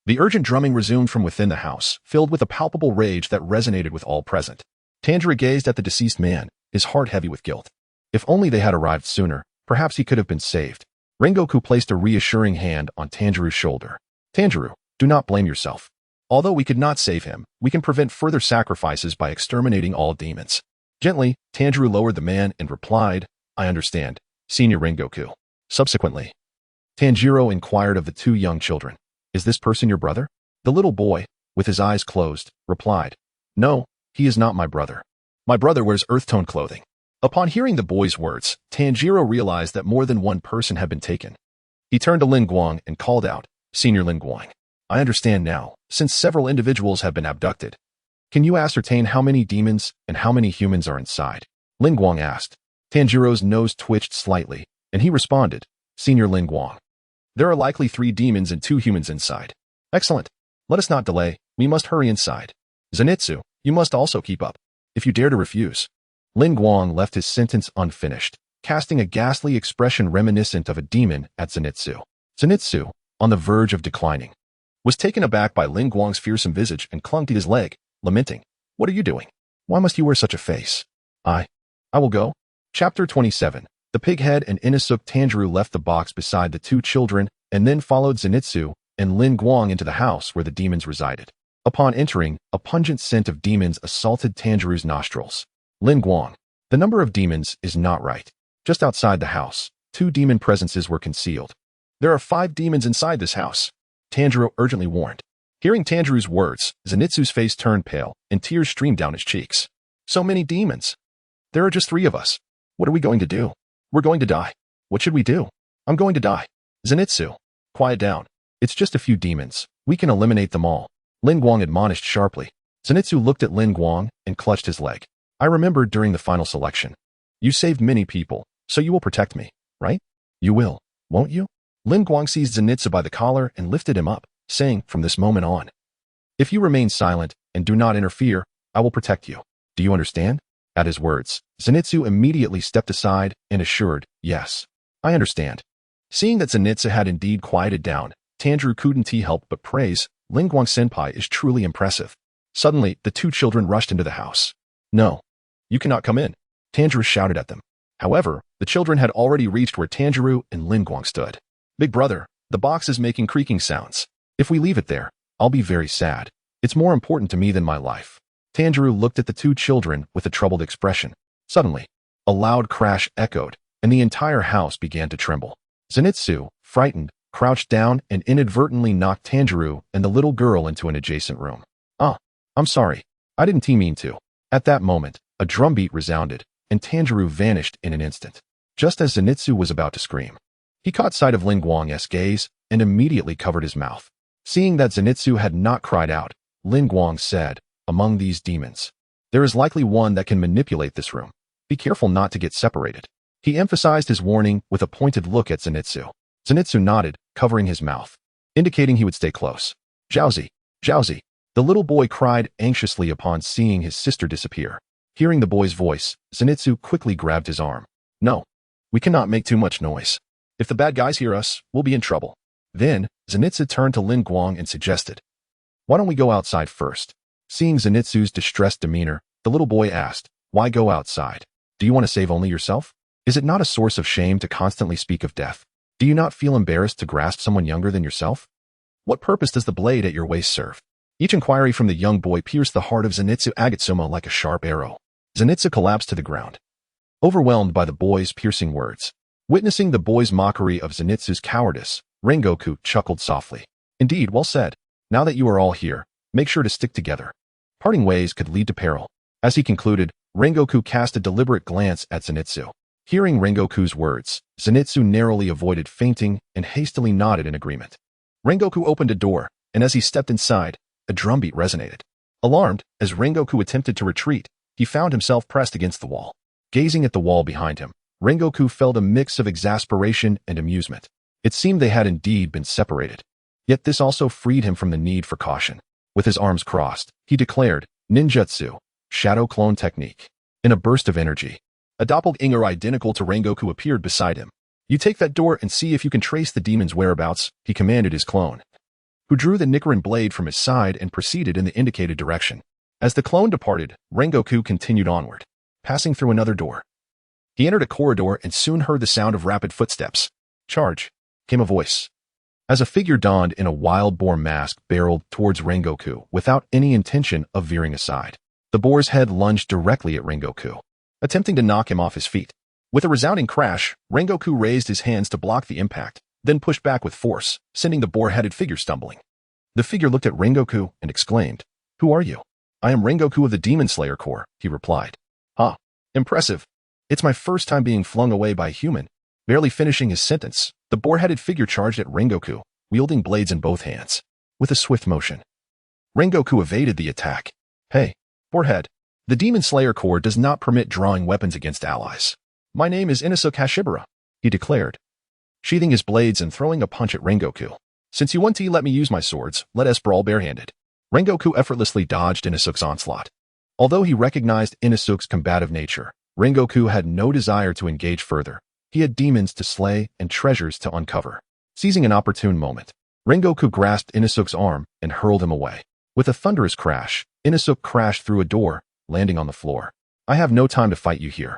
the urgent drumming resumed from within the house, filled with a palpable rage that resonated with all present. Tanjiro gazed at the deceased man, his heart heavy with guilt. If only they had arrived sooner, perhaps he could have been saved. Rengoku placed a reassuring hand on Tanjiro's shoulder. "Tanjiro, do not blame yourself. Although we could not save him, we can prevent further sacrifices by exterminating all demons." Gently, Tanjiro lowered the man and replied, "I understand, Senior Rengoku." Subsequently, Tanjiro inquired of the two young children, "Is this person your brother?" The little boy, with his eyes closed, replied, "No, he is not my brother. My brother wears earth-tone clothing." Upon hearing the boy's words, Tanjiro realized that more than one person had been taken. He turned to Lin Guang and called out, "Senior Lin Guang, I understand now, since several individuals have been abducted. Can you ascertain how many demons and how many humans are inside?" Lin Guang asked. Tanjiro's nose twitched slightly, and he responded, "Senior Lin Guang, there are likely 3 demons and 2 humans inside." "Excellent. Let us not delay. We must hurry inside. Zenitsu, you must also keep up. If you dare to refuse." Lin Guang left his sentence unfinished, casting a ghastly expression reminiscent of a demon at Zenitsu. Zenitsu, on the verge of declining, was taken aback by Lin Guang's fearsome visage and clung to his leg, lamenting, "What are you doing? Why must you wear such a face?" I will go." Chapter 27. The pighead and Inosuke Tanjiro left the box beside the two children and then followed Zenitsu and Lin Guang into the house where the demons resided. Upon entering, a pungent scent of demons assaulted Tanjiro's nostrils. "Lin Guang, the number of demons is not right. Just outside the house, 2 demon presences were concealed. There are 5 demons inside this house," Tanjiro urgently warned. Hearing Tanjiro's words, Zenitsu's face turned pale and tears streamed down his cheeks. "So many demons. There are just 3 of us. What are we going to do? We're going to die. What should we do? I'm going to die." "Zenitsu, quiet down. It's just a few demons. We can eliminate them all," Lin Guang admonished sharply. Zenitsu looked at Lin Guang and clutched his leg. "I remember during the final selection, you saved many people, so you will protect me, right? You will, won't you?" Lin Guang seized Zenitsu by the collar and lifted him up, saying, "From this moment on, if you remain silent and do not interfere, I will protect you. Do you understand?" At his words, Zenitsu immediately stepped aside and assured, "Yes, I understand." Seeing that Zenitsu had indeed quieted down, Tanjiro couldn't help but praise, "Lin Guang senpai is truly impressive." Suddenly, the 2 children rushed into the house. "No, you cannot come in," Tanjiro shouted at them. However, the children had already reached where Tanjiro and Lin Guang stood. "Big brother, the box is making creaking sounds. If we leave it there, I'll be very sad. It's more important to me than my life." Tanjiro looked at the 2 children with a troubled expression. Suddenly, a loud crash echoed, and the entire house began to tremble. Zenitsu, frightened, crouched down and inadvertently knocked Tanjiro and the little girl into an adjacent room. I'm sorry. I didn't mean to." At that moment, a drumbeat resounded, and Tanjiro vanished in an instant. just as Zenitsu was about to scream. He caught sight of Lin Guang's gaze and immediately covered his mouth. Seeing that Zenitsu had not cried out, Lin Guang said, "Among these demons, there is likely one that can manipulate this room. Be careful not to get separated." He emphasized his warning with a pointed look at Zenitsu. Zenitsu nodded, covering his mouth, indicating he would stay close. "Zhaozi, Zhaozi," the little boy cried anxiously upon seeing his sister disappear. Hearing the boy's voice, Zenitsu quickly grabbed his arm. "No, we cannot make too much noise. If the bad guys hear us, we'll be in trouble." Then, Zenitsu turned to Lin Guang and suggested, "Why don't we go outside first?" Seeing Zenitsu's distressed demeanor, the little boy asked, "Why go outside? Do you want to save only yourself? Is it not a source of shame to constantly speak of death? Do you not feel embarrassed to grasp someone younger than yourself? What purpose does the blade at your waist serve?" Each inquiry from the young boy pierced the heart of Zenitsu Agitsuma like a sharp arrow. Zenitsu collapsed to the ground, overwhelmed by the boy's piercing words. Witnessing the boy's mockery of Zenitsu's cowardice, Rengoku chuckled softly. "Indeed, well said. Now that you are all here, make sure to stick together. Parting ways could lead to peril." As he concluded, Rengoku cast a deliberate glance at Zenitsu. Hearing Rengoku's words, Zenitsu narrowly avoided fainting and hastily nodded in agreement. Rengoku opened a door, and as he stepped inside, a drumbeat resonated. Alarmed, as Rengoku attempted to retreat, he found himself pressed against the wall. Gazing at the wall behind him, Rengoku felt a mix of exasperation and amusement. It seemed they had indeed been separated. Yet this also freed him from the need for caution. With his arms crossed, he declared, "Ninjutsu, Shadow Clone Technique." In a burst of energy, a doppelganger identical to Rengoku appeared beside him. "You take that door and see if you can trace the demon's whereabouts," he commanded his clone, who drew the Nichiren blade from his side and proceeded in the indicated direction. As the clone departed, Rengoku continued onward, passing through another door. He entered a corridor and soon heard the sound of rapid footsteps. "Charge," came a voice. As a figure donned in a wild boar mask barreled towards Rengoku without any intention of veering aside. The boar's head lunged directly at Rengoku, attempting to knock him off his feet. With a resounding crash, Rengoku raised his hands to block the impact, then pushed back with force, sending the boar-headed figure stumbling. The figure looked at Rengoku and exclaimed, "Who are you?" "I am Rengoku of the Demon Slayer Corps," he replied. "Ah, impressive. It's my first time being flung away by a human." Barely finishing his sentence, the boar-headed figure charged at Rengoku, wielding blades in both hands. With a swift motion, Rengoku evaded the attack. "Hey, boarhead, the Demon Slayer Corps does not permit drawing weapons against allies. My name is Inosuke Hashibara," he declared, sheathing his blades and throwing a punch at Rengoku. "Since you want to let me use my swords, let us brawl barehanded." Rengoku effortlessly dodged Inosuke's onslaught. Although he recognized Inosuke's combative nature, Rengoku had no desire to engage further. He had demons to slay and treasures to uncover. Seizing an opportune moment, Rengoku grasped Inosuke's arm and hurled him away. With a thunderous crash, Inosuke crashed through a door, landing on the floor. "I have no time to fight you here.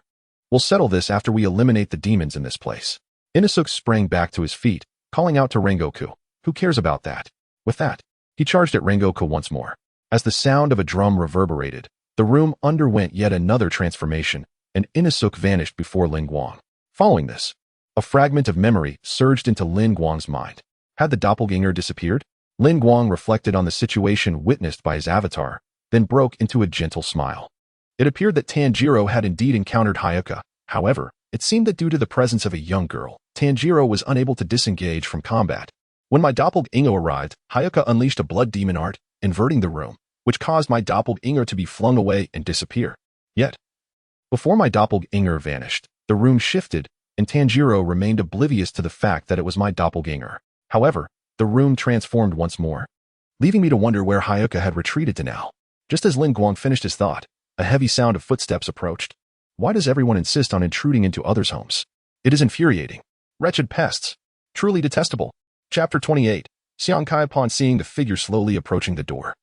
We'll settle this after we eliminate the demons in this place." Inosuke sprang back to his feet, calling out to Rengoku, "Who cares about that?" With that, he charged at Rengoku once more. As the sound of a drum reverberated, the room underwent yet another transformation, and Inosuke vanished before Lin Guang. Following this, a fragment of memory surged into Lin Guang's mind. Had the doppelganger disappeared? Lin Guang reflected on the situation witnessed by his avatar, then broke into a gentle smile. It appeared that Tanjiro had indeed encountered Hyuka. However, it seemed that due to the presence of a young girl, Tanjiro was unable to disengage from combat. When my doppelganger arrived, Hyuka unleashed a blood demon art, inverting the room, which caused my doppelganger to be flung away and disappear. Yet, before my doppelganger vanished, the room shifted, and Tanjiro remained oblivious to the fact that it was my doppelganger. However, the room transformed once more, leaving me to wonder where Hyuka had retreated to now. Just as Lin Guang finished his thought, a heavy sound of footsteps approached. Why does everyone insist on intruding into others' homes? It is infuriating. Wretched pests. Truly detestable. Chapter 28. Xiang Kai upon seeing the figure slowly approaching the door.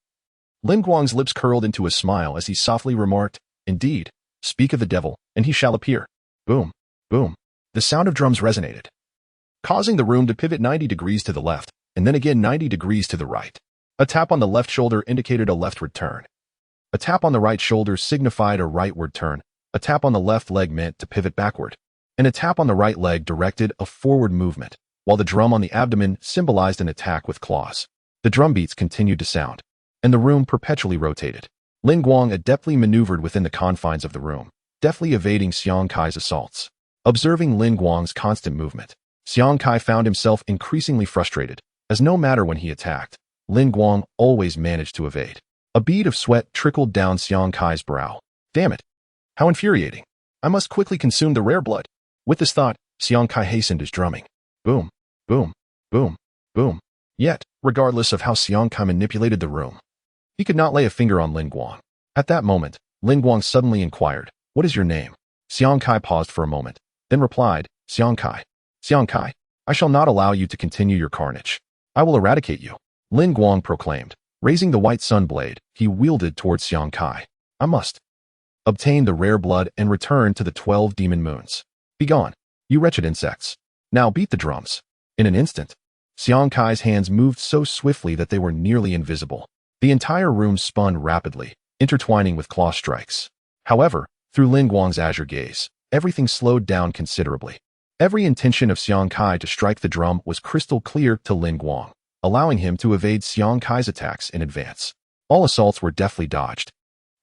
Lin Guang's lips curled into a smile as he softly remarked, "Indeed, speak of the devil, and he shall appear." Boom, boom. The sound of drums resonated, causing the room to pivot 90 degrees to the left, and then again 90 degrees to the right. A tap on the left shoulder indicated a leftward turn. A tap on the right shoulder signified a rightward turn. A tap on the left leg meant to pivot backward. And a tap on the right leg directed a forward movement, while the drum on the abdomen symbolized an attack with claws. The drum beats continued to sound, and the room perpetually rotated. Lin Guang adeptly maneuvered within the confines of the room, deftly evading Xiang Kai's assaults. Observing Lin Guang's constant movement, Xiang Kai found himself increasingly frustrated, as no matter when he attacked, Lin Guang always managed to evade. A bead of sweat trickled down Xiang Kai's brow. Damn it! How infuriating. I must quickly consume the rare blood. With this thought, Xiang Kai hastened his drumming. Boom, boom, boom, boom. Yet, regardless of how Xiang Kai manipulated the room, he could not lay a finger on Lin Guang. At that moment, Lin Guang suddenly inquired, "What is your name?" Xiang Kai paused for a moment, then replied, "Xiang Kai. Xiang Kai, I shall not allow you to continue your carnage. I will eradicate you," Lin Guang proclaimed. Raising the white sun blade, he wielded towards Xiang Kai. "I must obtain the rare blood and return to the 12 demon moons. Begone, you wretched insects. Now beat the drums." In an instant, Xiang Kai's hands moved so swiftly that they were nearly invisible. The entire room spun rapidly, intertwining with claw strikes. However, through Lin Guang's azure gaze, everything slowed down considerably. Every intention of Xiang Kai to strike the drum was crystal clear to Lin Guang, allowing him to evade Xiang Kai's attacks in advance. All assaults were deftly dodged,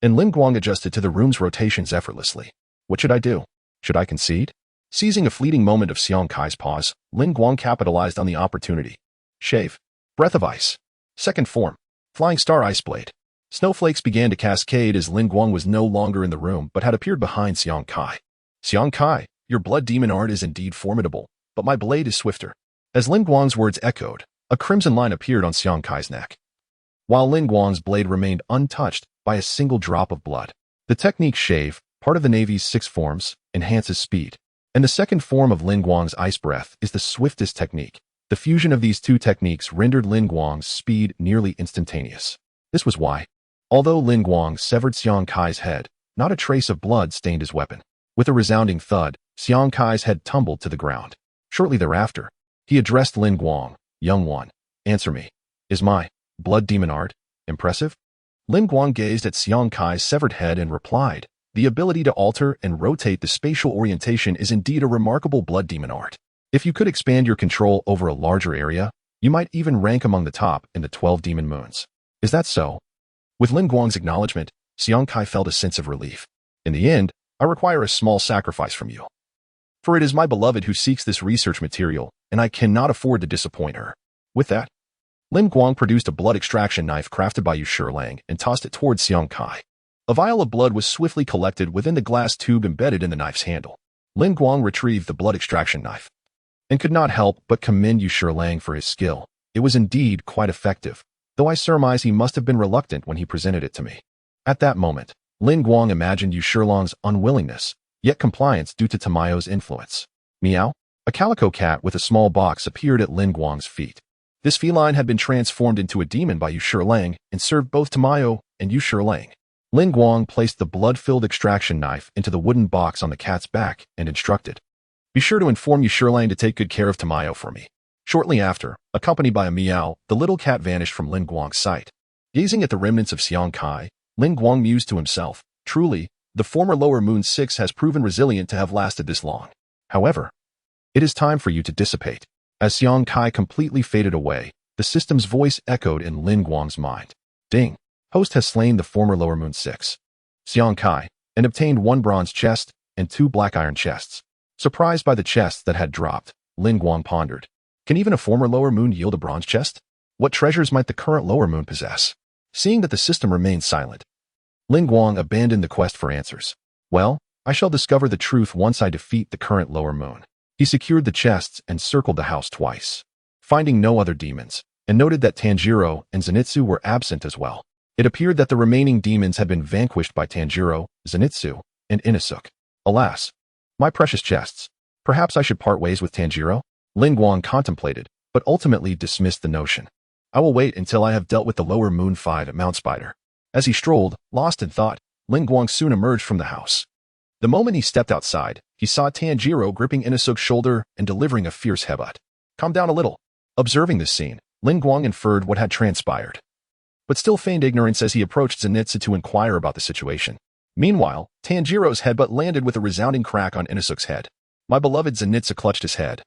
and Lin Guang adjusted to the room's rotations effortlessly. What should I do? Should I concede? Seizing a fleeting moment of Xiang Kai's pause, Lin Guang capitalized on the opportunity. Shave. Breath of Ice. Second form. Flying Star Ice Blade. Snowflakes began to cascade as Lin Guang was no longer in the room but had appeared behind Xiang Kai. "Xiang Kai, your blood demon art is indeed formidable, but my blade is swifter." As Lin Guang's words echoed, a crimson line appeared on Xiang Kai's neck, while Lin Guang's blade remained untouched by a single drop of blood. The technique Shave, part of the Navy's 6 forms, enhances speed, and the second form of Lin Guang's Ice Breath is the swiftest technique. The fusion of these two techniques rendered Lin Guang's speed nearly instantaneous. This was why, although Lin Guang severed Xiang Kai's head, not a trace of blood stained his weapon. With a resounding thud, Xiang Kai's head tumbled to the ground. Shortly thereafter, he addressed Lin Guang. "Young one, answer me. Is my blood demon art impressive?" Lin Guang gazed at Xiang Kai's severed head and replied, "The ability to alter and rotate the spatial orientation is indeed a remarkable blood demon art. If you could expand your control over a larger area, you might even rank among the top in the 12 demon moons. Is that so?" With Lin Guang's acknowledgement, Xiang Kai felt a sense of relief. "In the end, I require a small sacrifice from you. For it is my beloved who seeks this research material, and I cannot afford to disappoint her." With that, Lin Guang produced a blood extraction knife crafted by Yu Shilang and tossed it towards Xiang Kai. A vial of blood was swiftly collected within the glass tube embedded in the knife's handle. Lin Guang retrieved the blood extraction knife and could not help but commend Yu Shilang for his skill. It was indeed quite effective, though I surmise he must have been reluctant when he presented it to me. At that moment, Lin Guang imagined Yu Shilang's unwillingness, yet compliance due to Tamayo's influence. Meow. A calico cat with a small box appeared at Lin Guang's feet. This feline had been transformed into a demon by Yu Shilang and served both Tamayo and Yu Shilang. Lin Guang placed the blood-filled extraction knife into the wooden box on the cat's back and instructed, "Be sure to inform Yu Shilang to take good care of Tamayo for me." Shortly after, accompanied by a meow, the little cat vanished from Lin Guang's sight. Gazing at the remnants of Xiang Kai, Lin Guang mused to himself, "Truly, the former Lower Moon 6 has proven resilient to have lasted this long. However, it is time for you to dissipate." As Xiang Kai completely faded away, the system's voice echoed in Lin Guang's mind. "Ding. Host has slain the former Lower Moon 6, Xiang Kai, and obtained 1 bronze chest and 2 black iron chests." Surprised by the chests that had dropped, Lin Guang pondered, "Can even a former Lower Moon yield a bronze chest? What treasures might the current Lower Moon possess?" Seeing that the system remained silent, Lin Guang abandoned the quest for answers. "Well, I shall discover the truth once I defeat the current Lower Moon." He secured the chests and circled the house twice, finding no other demons, and noted that Tanjiro and Zenitsu were absent as well. It appeared that the remaining demons had been vanquished by Tanjiro, Zenitsu, and Inosuke. Alas, my precious chests. Perhaps I should part ways with Tanjiro? Lin Guang contemplated, but ultimately dismissed the notion. "I will wait until I have dealt with the Lower Moon 5 at Mount Spider." As he strolled, lost in thought, Lin Guang soon emerged from the house. The moment he stepped outside, he saw Tanjiro gripping Inosuke's shoulder and delivering a fierce headbutt. "Calm down a little." Observing this scene, Lin Guang inferred what had transpired, but still feigned ignorance as he approached Zenitsu to inquire about the situation. Meanwhile, Tanjiro's headbutt landed with a resounding crack on Inosuke's head. My beloved Zenitsu clutched his head,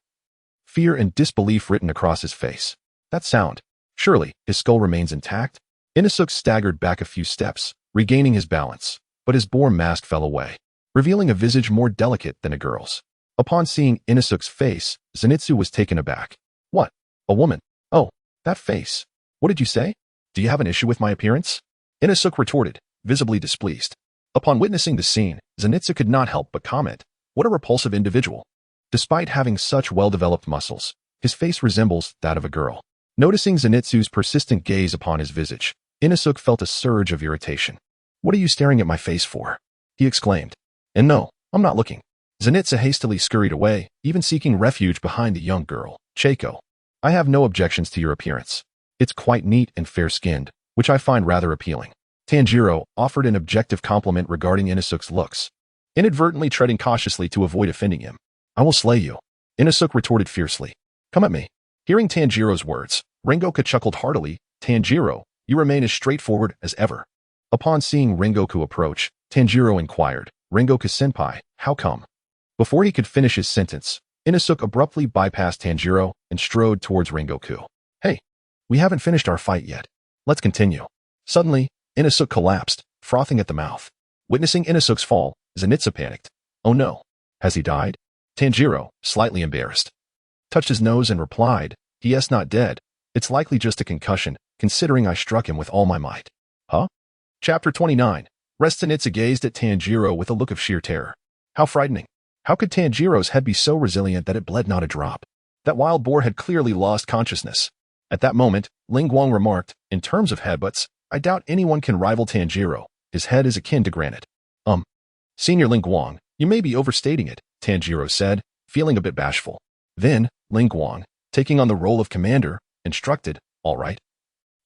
fear and disbelief written across his face. That sound. Surely, his skull remains intact? Inosuke staggered back a few steps, regaining his balance, but his boar mask fell away, revealing a visage more delicate than a girl's. Upon seeing Inosuke's face, Zenitsu was taken aback. What? A woman? Oh, that face. What did you say? Do you have an issue with my appearance? Inosuke retorted, visibly displeased. Upon witnessing the scene, Zenitsu could not help but comment, what a repulsive individual. Despite having such well-developed muscles, his face resembles that of a girl. Noticing Zenitsu's persistent gaze upon his visage, Inosuke felt a surge of irritation. What are you staring at my face for? He exclaimed. And no, I'm not looking. Zenitsu hastily scurried away, even seeking refuge behind the young girl, Cheiko. I have no objections to your appearance. It's quite neat and fair-skinned, which I find rather appealing. Tanjiro offered an objective compliment regarding Inosuke's looks, inadvertently treading cautiously to avoid offending him. I will slay you. Inosuke retorted fiercely. Come at me. Hearing Tanjiro's words, Rengoku chuckled heartily. Tanjiro, you remain as straightforward as ever. Upon seeing Rengoku approach, Tanjiro inquired, Rengoku-senpai, how come? Before he could finish his sentence, Inosuke abruptly bypassed Tanjiro and strode towards Rengoku. Hey, we haven't finished our fight yet. Let's continue. Suddenly, Inosuke collapsed, frothing at the mouth. Witnessing Inosuke's fall, Zenitsu panicked. Oh no. Has he died? Tanjiro, slightly embarrassed, touched his nose and replied, he is not dead. It's likely just a concussion, considering I struck him with all my might. Huh? Chapter 29. Zenitsu gazed at Tanjiro with a look of sheer terror. How frightening. How could Tanjiro's head be so resilient that it bled not a drop? That wild boar had clearly lost consciousness. At that moment, Lin Guang remarked, in terms of headbutts, I doubt anyone can rival Tanjiro. His head is akin to granite. Senior Lin Guang, you may be overstating it, Tanjiro said, feeling a bit bashful. Then, Lin Guang, taking on the role of commander, instructed, all right.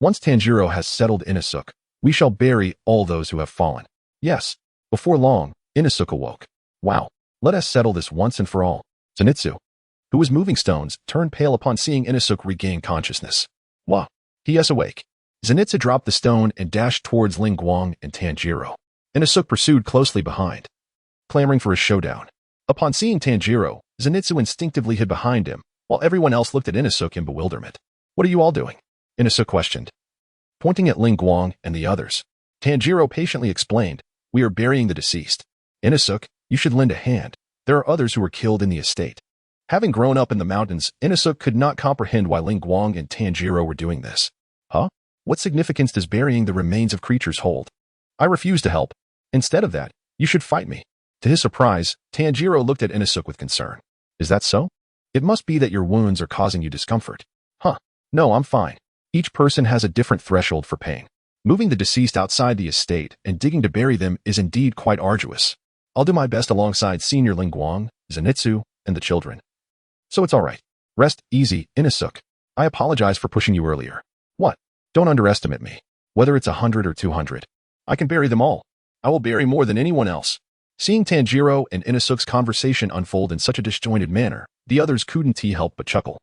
Once Tanjiro has settled Inosuke, we shall bury all those who have fallen. Yes. Before long, Inosuke awoke. Wow. Let us settle this once and for all. Zenitsu, who was moving stones, turned pale upon seeing Inosuke regain consciousness. Wah. He is awake. Zenitsu dropped the stone and dashed towards Lin Guang and Tanjiro. Inosuke pursued closely behind, clamoring for a showdown. Upon seeing Tanjiro, Zenitsu instinctively hid behind him, while everyone else looked at Inosuke in bewilderment. What are you all doing? Inosuke questioned. Pointing at Lin Guang and the others, Tanjiro patiently explained, we are burying the deceased. Inosuke, you should lend a hand. There are others who were killed in the estate. Having grown up in the mountains, Inosuke could not comprehend why Lin Guang and Tanjiro were doing this. Huh? What significance does burying the remains of creatures hold? I refuse to help. Instead of that, you should fight me. To his surprise, Tanjiro looked at Inosuke with concern. Is that so? It must be that your wounds are causing you discomfort. Huh. No, I'm fine. Each person has a different threshold for pain. Moving the deceased outside the estate and digging to bury them is indeed quite arduous. I'll do my best alongside Senior Lin Guang, Zenitsu, and the children. So it's all right. Rest easy, Inosuke. I apologize for pushing you earlier. What? Don't underestimate me. Whether it's 100 or 200. I can bury them all. I will bury more than anyone else. Seeing Tanjiro and Inosuke's conversation unfold in such a disjointed manner, the others couldn't help but chuckle.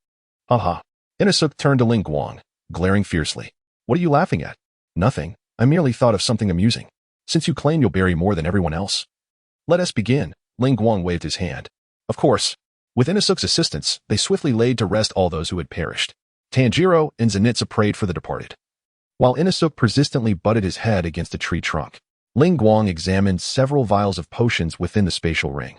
Haha. Inosuke turned to Lin Guang, glaring fiercely. What are you laughing at? Nothing. I merely thought of something amusing. Since you claim you'll bury more than everyone else. Let us begin. Lin Guang waved his hand. Of course. With Inosuke's assistance, they swiftly laid to rest all those who had perished. Tanjiro and Zenitsu prayed for the departed. While Inosuke persistently butted his head against a tree trunk, Lin Guang examined several vials of potions within the spatial ring,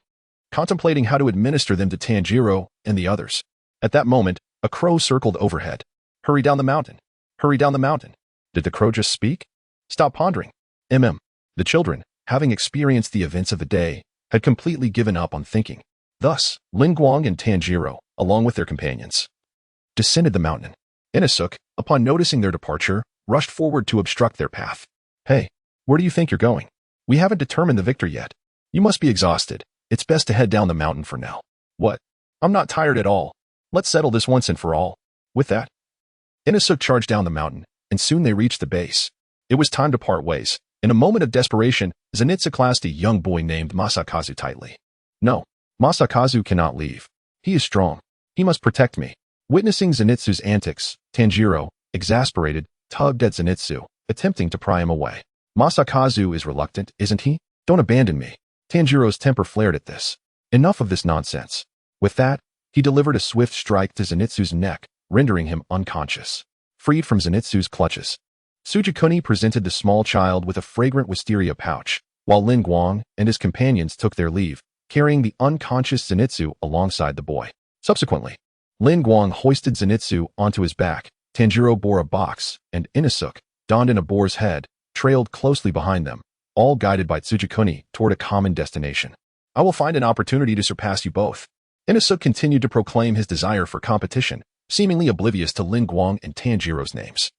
contemplating how to administer them to Tanjiro and the others. At that moment, a crow circled overhead. Hurry down the mountain. Hurry down the mountain. Did the crow just speak? Stop pondering. The children, having experienced the events of the day, had completely given up on thinking. Thus, Lin Guang and Tanjiro, along with their companions, descended the mountain. Inosuke, upon noticing their departure, rushed forward to obstruct their path. Hey, where do you think you're going? We haven't determined the victor yet. You must be exhausted. It's best to head down the mountain for now. What? I'm not tired at all. Let's settle this once and for all. With that, Inosuke charged down the mountain, and soon they reached the base. It was time to part ways. In a moment of desperation, Zenitsu clasped a young boy named Masakazu tightly. No, Masakazu cannot leave. He is strong. He must protect me. Witnessing Zenitsu's antics, Tanjiro, exasperated, tugged at Zenitsu, attempting to pry him away. Masakazu is reluctant, isn't he? Don't abandon me. Tanjiro's temper flared at this. Enough of this nonsense. With that, he delivered a swift strike to Zenitsu's neck, rendering him unconscious. Freed from Zenitsu's clutches, Sujikuni presented the small child with a fragrant wisteria pouch, while Lin Guang and his companions took their leave, carrying the unconscious Zenitsu alongside the boy. Subsequently, Lin Guang hoisted Zenitsu onto his back, Tanjiro bore a box, and Inosuke, donned in a boar's head, trailed closely behind them, all guided by Tsujikuni toward a common destination. I will find an opportunity to surpass you both. Inosuke continued to proclaim his desire for competition, seemingly oblivious to Lin Guang and Tanjiro's names.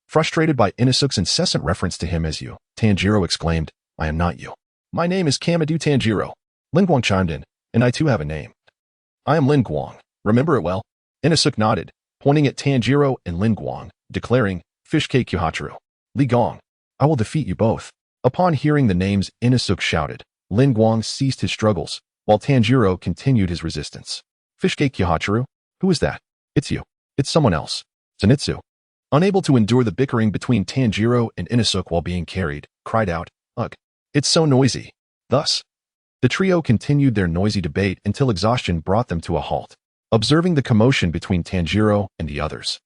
Frustrated by Inosuke's incessant reference to him as you, Tanjiro exclaimed, I am not you. My name is Kamadu Tanjiro. Lin Guang chimed in, and I too have a name. I am Lin Guang. Remember it well? Inosuke nodded, pointing at Tanjiro and Lin Guang, declaring, Fishcake Kyuhachiru. Li Gong, I will defeat you both. Upon hearing the names Inosuke shouted, Lin Guang ceased his struggles, while Tanjiro continued his resistance. Fishcake Kyuhachiru? Who is that? It's you. It's someone else. Zenitsu. Unable to endure the bickering between Tanjiro and Inosuke while being carried, cried out, Ugh. It's so noisy. Thus, the trio continued their noisy debate until exhaustion brought them to a halt. Observing the commotion between Tanjiro and the others,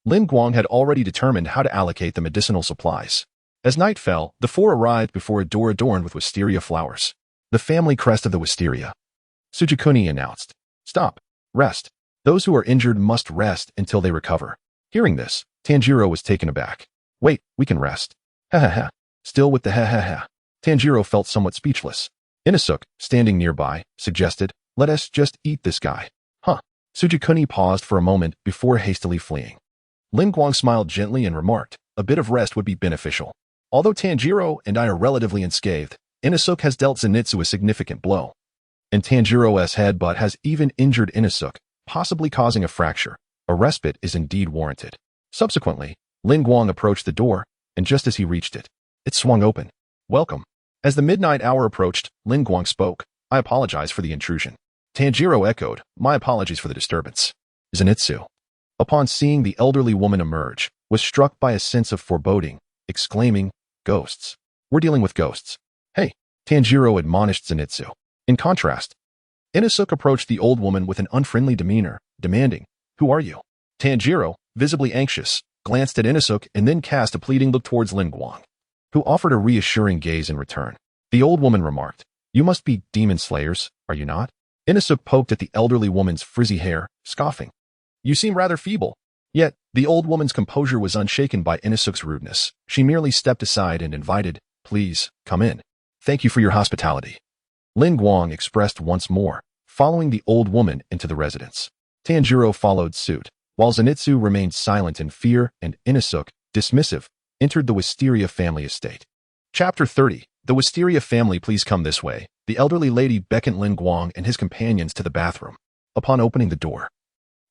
Lin Guang had already determined how to allocate the medicinal supplies. As night fell, the four arrived before a door adorned with wisteria flowers. The family crest of the wisteria. Tsujikuni announced, Stop. Rest. Those who are injured must rest until they recover. Hearing this, Tanjiro was taken aback. Wait, we can rest. Ha ha ha. Still with the ha ha ha. Tanjiro felt somewhat speechless. Inosuke, standing nearby, suggested, Let us just eat this guy. Huh. Tsujikuni paused for a moment before hastily fleeing. Lin Guang smiled gently and remarked, A bit of rest would be beneficial. Although Tanjiro and I are relatively unscathed, Inosuke has dealt Zenitsu a significant blow. And Tanjiro's headbutt has even injured Inosuke, possibly causing a fracture. A respite is indeed warranted. Subsequently, Lin Guang approached the door, and just as he reached it, it swung open. Welcome. As the midnight hour approached, Lin Guang spoke, I apologize for the intrusion. Tanjiro echoed, My apologies for the disturbance. Zenitsu, upon seeing the elderly woman emerge, was struck by a sense of foreboding, exclaiming, Ghosts. We're dealing with ghosts. Hey, Tanjiro admonished Zenitsu. In contrast, Inosuke approached the old woman with an unfriendly demeanor, demanding, Who are you? Tanjiro, visibly anxious, glanced at Inosuke and then cast a pleading look towards Lin Guang, who offered a reassuring gaze in return. The old woman remarked, You must be demon slayers, are you not? Inosuke poked at the elderly woman's frizzy hair, scoffing. You seem rather feeble. Yet, the old woman's composure was unshaken by Inosuke's rudeness. She merely stepped aside and invited, Please, come in. Thank you for your hospitality. Lin Guang expressed once more, following the old woman into the residence. Tanjiro followed suit, while Zenitsu remained silent in fear and Inosuke, dismissive, entered the Wisteria family estate. Chapter 30. The Wisteria family, please come this way. The elderly lady beckoned Lin Guang and his companions to the bathroom. Upon opening the door,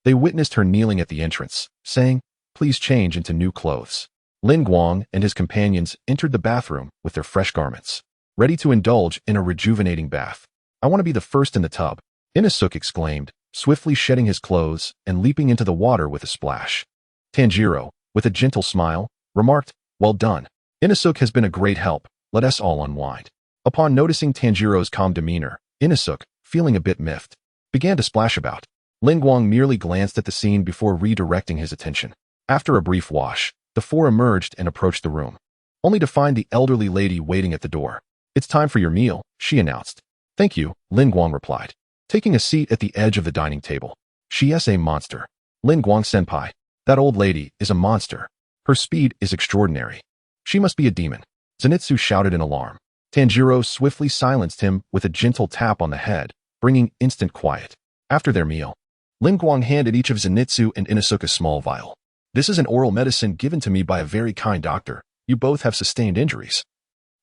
they witnessed her kneeling at the entrance, saying, Please change into new clothes. Lin Guang and his companions entered the bathroom with their fresh garments, ready to indulge in a rejuvenating bath. I want to be the first in the tub, Inosuke exclaimed, swiftly shedding his clothes and leaping into the water with a splash. Tanjiro, with a gentle smile, remarked, Well done. Inosuke has been a great help. Let us all unwind. Upon noticing Tanjiro's calm demeanor, Inosuke, feeling a bit miffed, began to splash about. Lin Guang merely glanced at the scene before redirecting his attention. After a brief wash, the four emerged and approached the room, only to find the elderly lady waiting at the door. It's time for your meal, she announced. Thank you, Lin Guang replied, taking a seat at the edge of the dining table. She is a monster. Lin Guang-senpai. That old lady is a monster. Her speed is extraordinary. She must be a demon. Zenitsu shouted in alarm. Tanjiro swiftly silenced him with a gentle tap on the head, bringing instant quiet. After their meal, Lin Guang handed each of Zenitsu and Inosuke a small vial. This is an oral medicine given to me by a very kind doctor. You both have sustained injuries,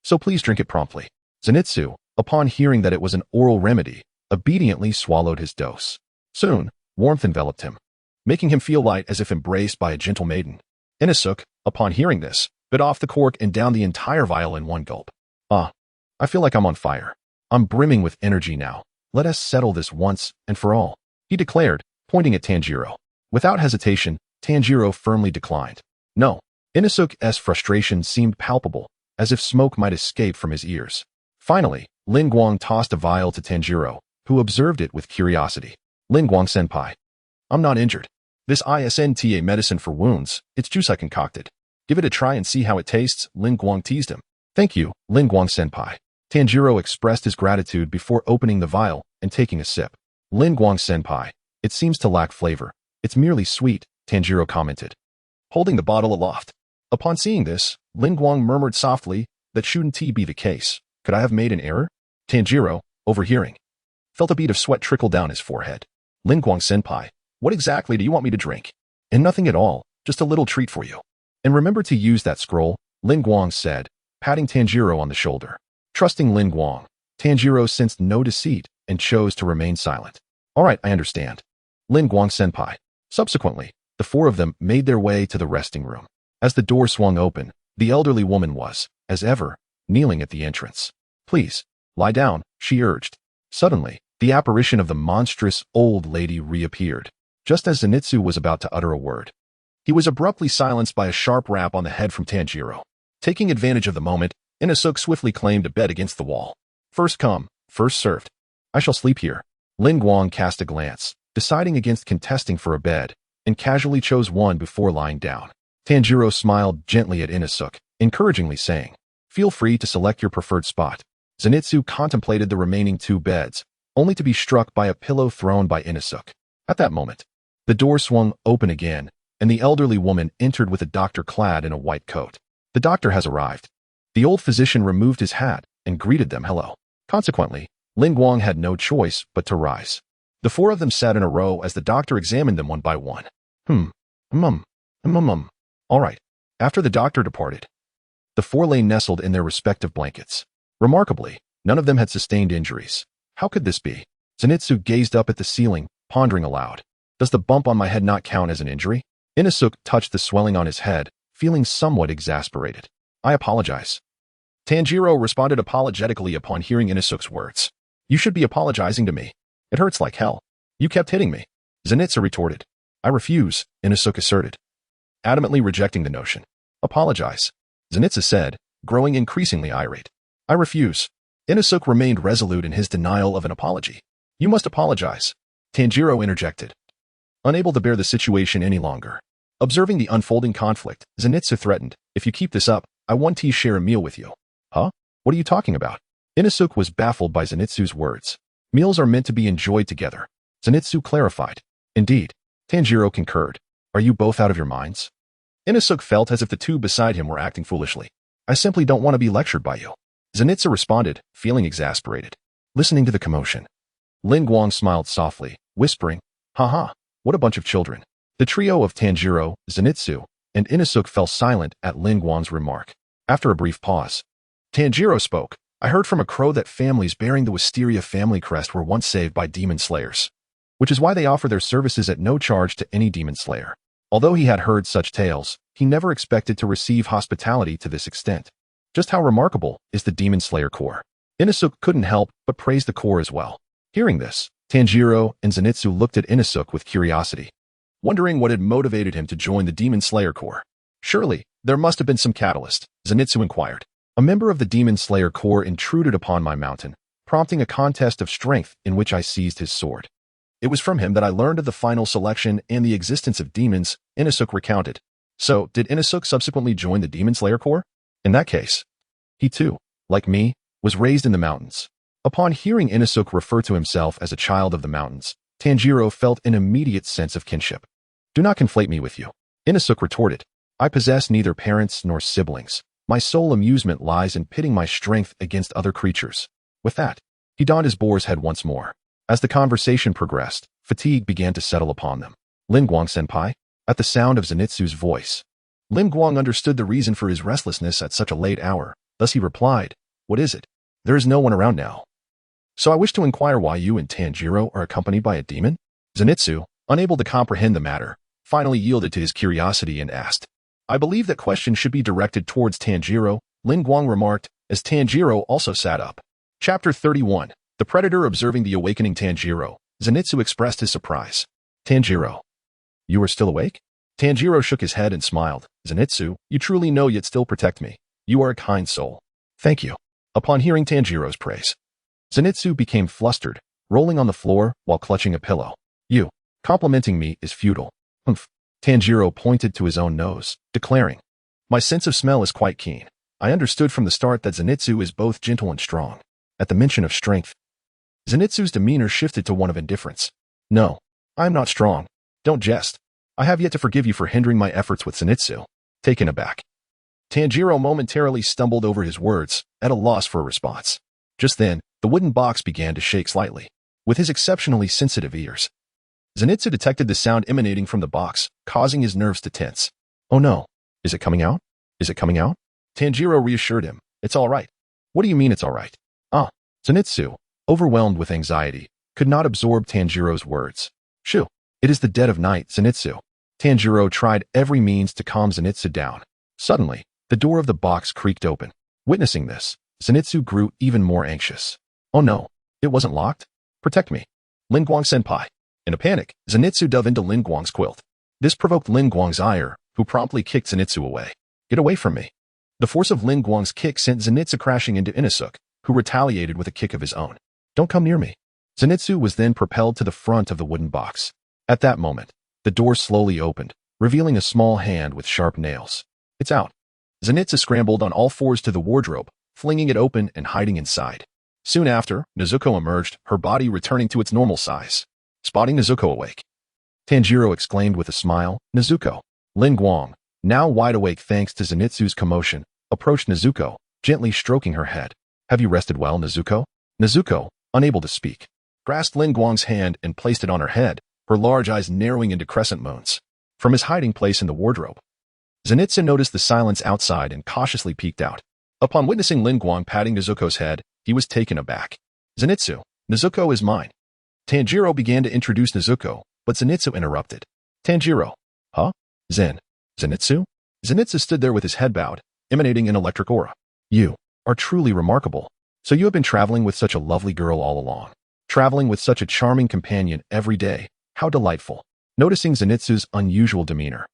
so please drink it promptly. Zenitsu, upon hearing that it was an oral remedy, obediently swallowed his dose. Soon, warmth enveloped him, making him feel light as if embraced by a gentle maiden. Inosuke, upon hearing this, bit off the cork and downed the entire vial in one gulp. I feel like I'm on fire. I'm brimming with energy now. Let us settle this once and for all, he declared, pointing at Tanjiro. Without hesitation, Tanjiro firmly declined. No. Inosuke's frustration seemed palpable, as if smoke might escape from his ears. Finally, Lin Guang tossed a vial to Tanjiro, who observed it with curiosity. Lin Guang-senpai. I'm not injured. This isn't a medicine for wounds, it's juice I concocted. Give it a try and see how it tastes, Lin Guang teased him. Thank you, Lin Guang-senpai. Tanjiro expressed his gratitude before opening the vial and taking a sip. Lin Guang senpai, it seems to lack flavor. It's merely sweet, Tanjiro commented, holding the bottle aloft. Upon seeing this, Lin Guang murmured softly, that shouldn't be the case. Could I have made an error? Tanjiro, overhearing, felt a bead of sweat trickle down his forehead. Lin Guang senpai, what exactly do you want me to drink? And nothing at all, just a little treat for you. And remember to use that scroll, Lin Guang said, patting Tanjiro on the shoulder. Trusting Lin Guang, Tanjiro sensed no deceit and chose to remain silent. All right, I understand. Lin Guang senpai. Subsequently, the four of them made their way to the resting room. As the door swung open, the elderly woman was, as ever, kneeling at the entrance. Please, lie down, she urged. Suddenly, the apparition of the monstrous old lady reappeared, just as Zenitsu was about to utter a word. He was abruptly silenced by a sharp rap on the head from Tanjiro. Taking advantage of the moment, Inosuke swiftly claimed a bed against the wall. First come, first served. I shall sleep here. Lin Guang cast a glance, deciding against contesting for a bed, and casually chose one before lying down. Tanjiro smiled gently at Inosuke, encouragingly saying, feel free to select your preferred spot. Zenitsu contemplated the remaining two beds, only to be struck by a pillow thrown by Inosuke. At that moment, the door swung open again, and the elderly woman entered with a doctor clad in a white coat. The doctor has arrived. The old physician removed his hat and greeted them hello. Consequently, Lin Guang had no choice but to rise. The four of them sat in a row as the doctor examined them one by one. All right. After the doctor departed, the four lay nestled in their respective blankets. Remarkably, none of them had sustained injuries. How could this be? Zenitsu gazed up at the ceiling, pondering aloud. Does the bump on my head not count as an injury? Inosuke touched the swelling on his head, feeling somewhat exasperated. I apologize. Tanjiro responded apologetically upon hearing Inosuke's words. You should be apologizing to me. It hurts like hell. You kept hitting me. Zenitsu retorted. I refuse, Inosuke asserted, adamantly rejecting the notion. Apologize, Zenitsu said, growing increasingly irate. I refuse. Inosuke remained resolute in his denial of an apology. You must apologize, Tanjiro interjected, unable to bear the situation any longer. Observing the unfolding conflict, Zenitsu threatened, if you keep this up, I want to share a meal with you. Huh? What are you talking about? Inosuke was baffled by Zenitsu's words. Meals are meant to be enjoyed together, Zenitsu clarified. Indeed, Tanjiro concurred. Are you both out of your minds? Inosuke felt as if the two beside him were acting foolishly. I simply don't want to be lectured by you, Zenitsu responded, feeling exasperated. Listening to the commotion, Lin Guang smiled softly, whispering, haha, what a bunch of children. The trio of Tanjiro, Zenitsu, and Inosuke fell silent at Lin Guang's remark. After a brief pause, Tanjiro spoke. I heard from a crow that families bearing the Wisteria family crest were once saved by demon slayers, which is why they offer their services at no charge to any demon slayer. Although he had heard such tales, he never expected to receive hospitality to this extent. Just how remarkable is the demon slayer corps? Inosuke couldn't help but praise the corps as well. Hearing this, Tanjiro and Zenitsu looked at Inosuke with curiosity, wondering what had motivated him to join the demon slayer corps. Surely, there must have been some catalyst, Zenitsu inquired. A member of the demon slayer corps intruded upon my mountain, prompting a contest of strength in which I seized his sword. It was from him that I learned of the final selection and the existence of demons, Inosuke recounted. So, did Inosuke subsequently join the demon slayer corps? In that case, he too, like me, was raised in the mountains. Upon hearing Inosuke refer to himself as a child of the mountains, Tanjiro felt an immediate sense of kinship. Do not conflate me with you, Inosuke retorted. I possess neither parents nor siblings. My sole amusement lies in pitting my strength against other creatures. With that, he donned his boar's head once more. As the conversation progressed, fatigue began to settle upon them. Lin Guang senpai? At the sound of Zenitsu's voice, Lin Guang understood the reason for his restlessness at such a late hour. Thus he replied, what is it? There is no one around now. So I wish to inquire why you and Tanjiro are accompanied by a demon? Zenitsu, unable to comprehend the matter, finally yielded to his curiosity and asked. I believe that question should be directed towards Tanjiro, Lin Guang remarked, as Tanjiro also sat up. Chapter 31. The Predator observing the awakening Tanjiro. Zenitsu expressed his surprise. Tanjiro. You are still awake? Tanjiro shook his head and smiled. Zenitsu, you truly know yet still protect me. You are a kind soul. Thank you. Upon hearing Tanjiro's praise, Zenitsu became flustered, rolling on the floor while clutching a pillow. You, complimenting me is futile. Humph. Tanjiro pointed to his own nose, declaring, my sense of smell is quite keen. I understood from the start that Zenitsu is both gentle and strong. At the mention of strength, Zenitsu's demeanor shifted to one of indifference. No, I am not strong. Don't jest. I have yet to forgive you for hindering my efforts with Zenitsu. Taken aback, Tanjiro momentarily stumbled over his words, at a loss for a response. Just then, the wooden box began to shake slightly. With his exceptionally sensitive ears, Zenitsu detected the sound emanating from the box, causing his nerves to tense. Oh no, is it coming out? Is it coming out? Tanjiro reassured him. It's all right. What do you mean it's all right? Zenitsu, overwhelmed with anxiety, could not absorb Tanjiro's words. Shoo, it is the dead of night, Zenitsu. Tanjiro tried every means to calm Zenitsu down. Suddenly, the door of the box creaked open. Witnessing this, Zenitsu grew even more anxious. Oh no, it wasn't locked? Protect me. Lin Guang senpai. In a panic, Zenitsu dove into Lin Guang's quilt. This provoked Lin Guang's ire, who promptly kicked Zenitsu away. Get away from me. The force of Lin Guang's kick sent Zenitsu crashing into Inosuke, who retaliated with a kick of his own. Don't come near me. Zenitsu was then propelled to the front of the wooden box. At that moment, the door slowly opened, revealing a small hand with sharp nails. It's out. Zenitsu scrambled on all fours to the wardrobe, flinging it open and hiding inside. Soon after, Nezuko emerged, her body returning to its normal size. Spotting Nezuko awake, Tanjiro exclaimed with a smile, Nezuko. Lin Guang, now wide awake thanks to Zenitsu's commotion, approached Nezuko, gently stroking her head. Have you rested well, Nezuko? Nezuko, unable to speak, grasped Lin Guang's hand and placed it on her head, her large eyes narrowing into crescent moons. From his hiding place in the wardrobe, Zenitsu noticed the silence outside and cautiously peeked out. Upon witnessing Lin Guang patting Nezuko's head, he was taken aback. Zenitsu, Nezuko is mine. Tanjiro began to introduce Nezuko, but Zenitsu interrupted. Tanjiro. Huh? Zenitsu? Zenitsu stood there with his head bowed, emanating an electric aura. You are truly remarkable. So you have been traveling with such a lovely girl all along. Traveling with such a charming companion every day. How delightful. Noticing Zenitsu's unusual demeanor,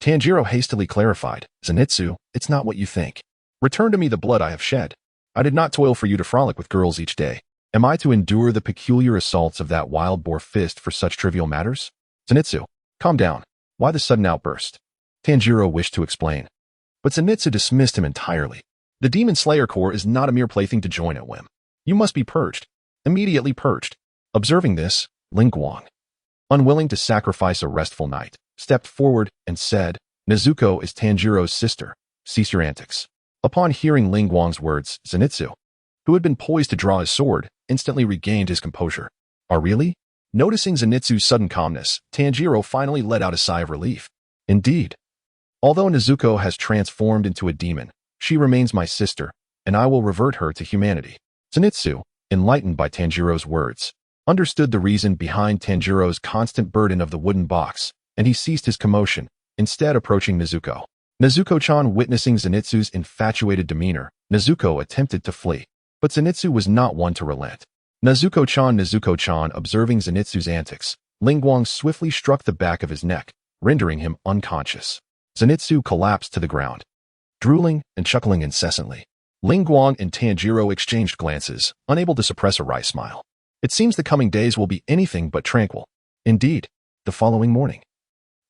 Tanjiro hastily clarified, Zenitsu, it's not what you think. Return to me the blood I have shed. I did not toil for you to frolic with girls each day. Am I to endure the peculiar assaults of that wild boar fist for such trivial matters? Zenitsu, calm down. Why the sudden outburst? Tanjiro wished to explain, but Zenitsu dismissed him entirely. The Demon Slayer Corps is not a mere plaything to join at whim. You must be purged. Immediately purged. Observing this, Lin Guang, unwilling to sacrifice a restful night, stepped forward and said, Nezuko is Tanjiro's sister. Cease your antics. Upon hearing Lin Guang's words, Zenitsu, who had been poised to draw his sword, instantly regained his composure. Really? Noticing Zenitsu's sudden calmness, Tanjiro finally let out a sigh of relief. Indeed. Although Nezuko has transformed into a demon, she remains my sister, and I will revert her to humanity. Zenitsu, enlightened by Tanjiro's words, understood the reason behind Tanjiro's constant burden of the wooden box, and he ceased his commotion, instead approaching Nezuko. Nezuko-chan witnessing Zenitsu's infatuated demeanor, attempted to flee, but Zenitsu was not one to relent. Nezuko-chan observing Zenitsu's antics, Lin Guang swiftly struck the back of his neck, rendering him unconscious. Zenitsu collapsed to the ground, drooling and chuckling incessantly. Lin Guang and Tanjiro exchanged glances, unable to suppress a wry smile. It seems the coming days will be anything but tranquil. Indeed, the following morning,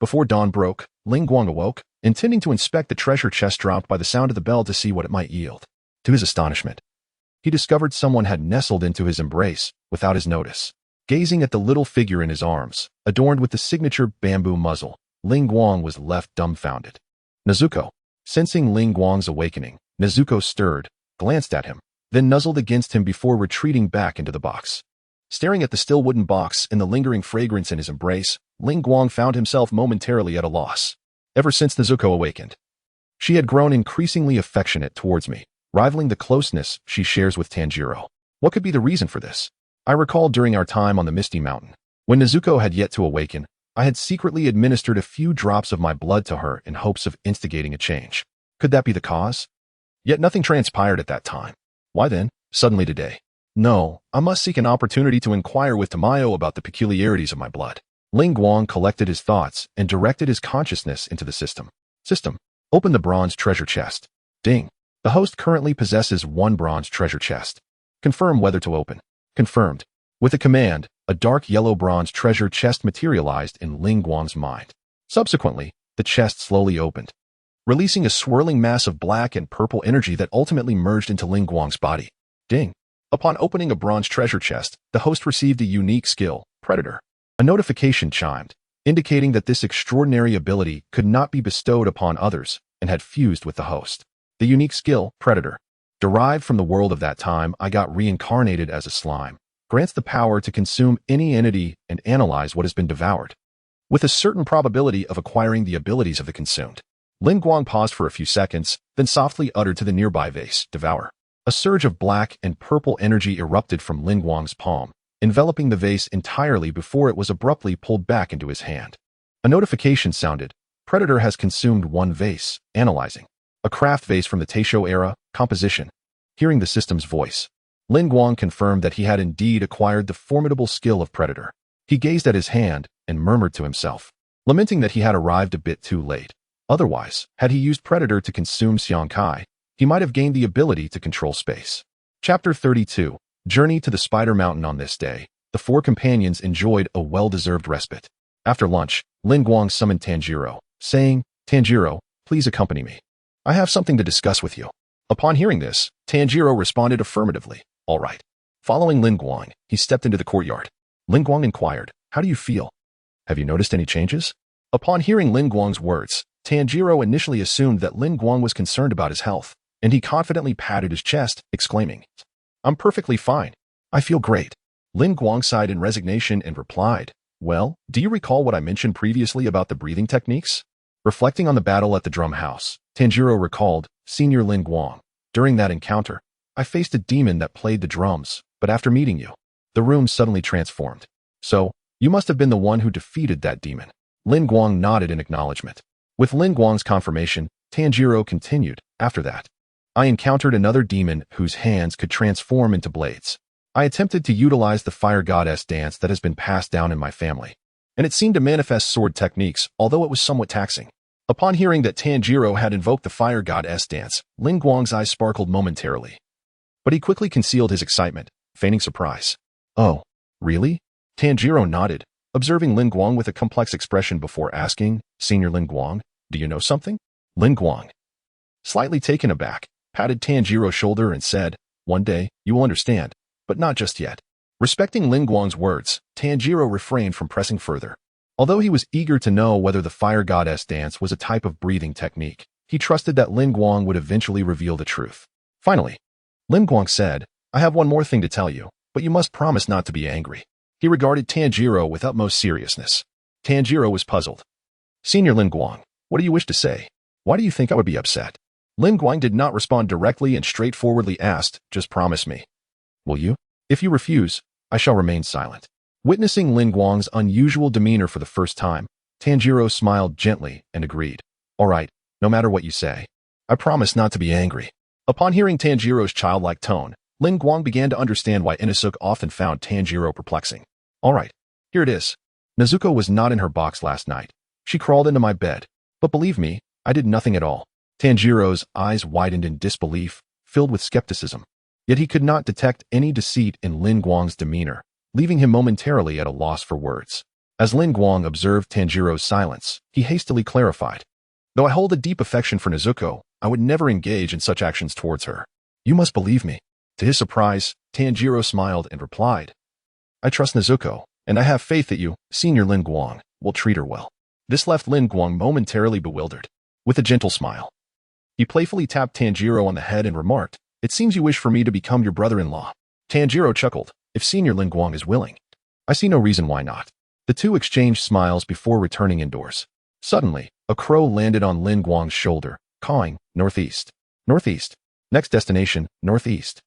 before dawn broke, Lin Guang awoke, intending to inspect the treasure chest dropped by the sound of the bell to see what it might yield. To his astonishment, he discovered someone had nestled into his embrace, without his notice. Gazing at the little figure in his arms, adorned with the signature bamboo muzzle, Lin Guang was left dumbfounded. Nezuko. Sensing Lin Guang's awakening, Nezuko stirred, glanced at him, then nuzzled against him before retreating back into the box. Staring at the still wooden box and the lingering fragrance in his embrace, Lin Guang found himself momentarily at a loss. Ever since Nezuko awakened, she had grown increasingly affectionate towards me, rivaling the closeness she shares with Tanjiro. What could be the reason for this? I recalled during our time on the Misty Mountain, when Nezuko had yet to awaken, I had secretly administered a few drops of my blood to her in hopes of instigating a change. Could that be the cause? Yet nothing transpired at that time. Why then, suddenly today? No, I must seek an opportunity to inquire with Tamayo about the peculiarities of my blood. Lin Guang collected his thoughts and directed his consciousness into the system. Open the bronze treasure chest. Ding. The host currently possesses 1 bronze treasure chest. Confirm whether to open. Confirmed. With a command, a dark yellow bronze treasure chest materialized in Lin Guang's mind. Subsequently, the chest slowly opened, releasing a swirling mass of black and purple energy that ultimately merged into Lin Guang's body. Ding! Upon opening a bronze treasure chest, the host received a unique skill, Predator. A notification chimed, indicating that this extraordinary ability could not be bestowed upon others and had fused with the host. The unique skill, Predator, derived from the world of that time I got reincarnated as a slime, grants the power to consume any entity and analyze what has been devoured, with a certain probability of acquiring the abilities of the consumed. Lin Guang paused for a few seconds, then softly uttered to the nearby vase, "Devour." A surge of black and purple energy erupted from Lin Guang's palm, enveloping the vase entirely before it was abruptly pulled back into his hand. A notification sounded. Predator has consumed one vase, analyzing. A craft vase from the Taisho era, composition. Hearing the system's voice, Lin Guang confirmed that he had indeed acquired the formidable skill of Predator. He gazed at his hand and murmured to himself, lamenting that he had arrived a bit too late. Otherwise, had he used Predator to consume Xiang Kai, he might have gained the ability to control space. Chapter 32. Journey to the Spider Mountain. On this day, the four companions enjoyed a well-deserved respite. After lunch, Lin Guang summoned Tanjiro, saying, "Tanjiro, please accompany me. I have something to discuss with you." Upon hearing this, Tanjiro responded affirmatively, "All right." Following Lin Guang, he stepped into the courtyard. Lin Guang inquired, "How do you feel? Have you noticed any changes?" Upon hearing Lin Guang's words, Tanjiro initially assumed that Lin Guang was concerned about his health, and he confidently patted his chest, exclaiming, "I'm perfectly fine. I feel great." Lin Guang sighed in resignation and replied, "Well, do you recall what I mentioned previously about the breathing techniques?" Reflecting on the battle at the drum house, Tanjiro recalled, "Senior Lin Guang, during that encounter, I faced a demon that played the drums, but after meeting you, the room suddenly transformed. So, you must have been the one who defeated that demon." Lin Guang nodded in acknowledgement. With Lin Guang's confirmation, Tanjiro continued, "After that, I encountered another demon whose hands could transform into blades. I attempted to utilize the fire goddess dance that has been passed down in my family, and it seemed to manifest sword techniques, although it was somewhat taxing." Upon hearing that Tanjiro had invoked the fire goddess dance, Lin Guang's eyes sparkled momentarily. But he quickly concealed his excitement, feigning surprise. "Oh, really?" Tanjiro nodded, observing Lin Guang with a complex expression before asking, "Senior Lin Guang, do you know something?" Lin Guang, slightly taken aback, patted Tanjiro's shoulder and said, "One day, you will understand, but not just yet." Respecting Lin Guang's words, Tanjiro refrained from pressing further. Although he was eager to know whether the fire goddess dance was a type of breathing technique, he trusted that Lin Guang would eventually reveal the truth. Finally, Lin Guang said, "I have one more thing to tell you, but you must promise not to be angry." He regarded Tanjiro with utmost seriousness. Tanjiro was puzzled. "Senior Lin Guang, what do you wish to say? Why do you think I would be upset?" Lin Guang did not respond directly and straightforwardly asked, "Just promise me. Will you? If you refuse, I shall remain silent." Witnessing Lin Guang's unusual demeanor for the first time, Tanjiro smiled gently and agreed, "All right, no matter what you say, I promise not to be angry." Upon hearing Tanjiro's childlike tone, Lin Guang began to understand why Inosuke often found Tanjiro perplexing. "All right, here it is. Nezuko was not in her box last night. She crawled into my bed. But believe me, I did nothing at all." Tanjiro's eyes widened in disbelief, filled with skepticism. Yet he could not detect any deceit in Lin Guang's demeanor, leaving him momentarily at a loss for words. As Lin Guang observed Tanjiro's silence, he hastily clarified, "Though I hold a deep affection for Nezuko, I would never engage in such actions towards her. You must believe me." To his surprise, Tanjiro smiled and replied, "I trust Nezuko, and I have faith that you, Senior Lin Guang, will treat her well." This left Lin Guang momentarily bewildered. With a gentle smile, he playfully tapped Tanjiro on the head and remarked, "It seems you wish for me to become your brother-in-law." Tanjiro chuckled, "If Senior Lin Guang is willing, I see no reason why not." The two exchanged smiles before returning indoors. Suddenly, a crow landed on Lin Guang's shoulder, cawing, "Northeast. Northeast. Next destination, northeast."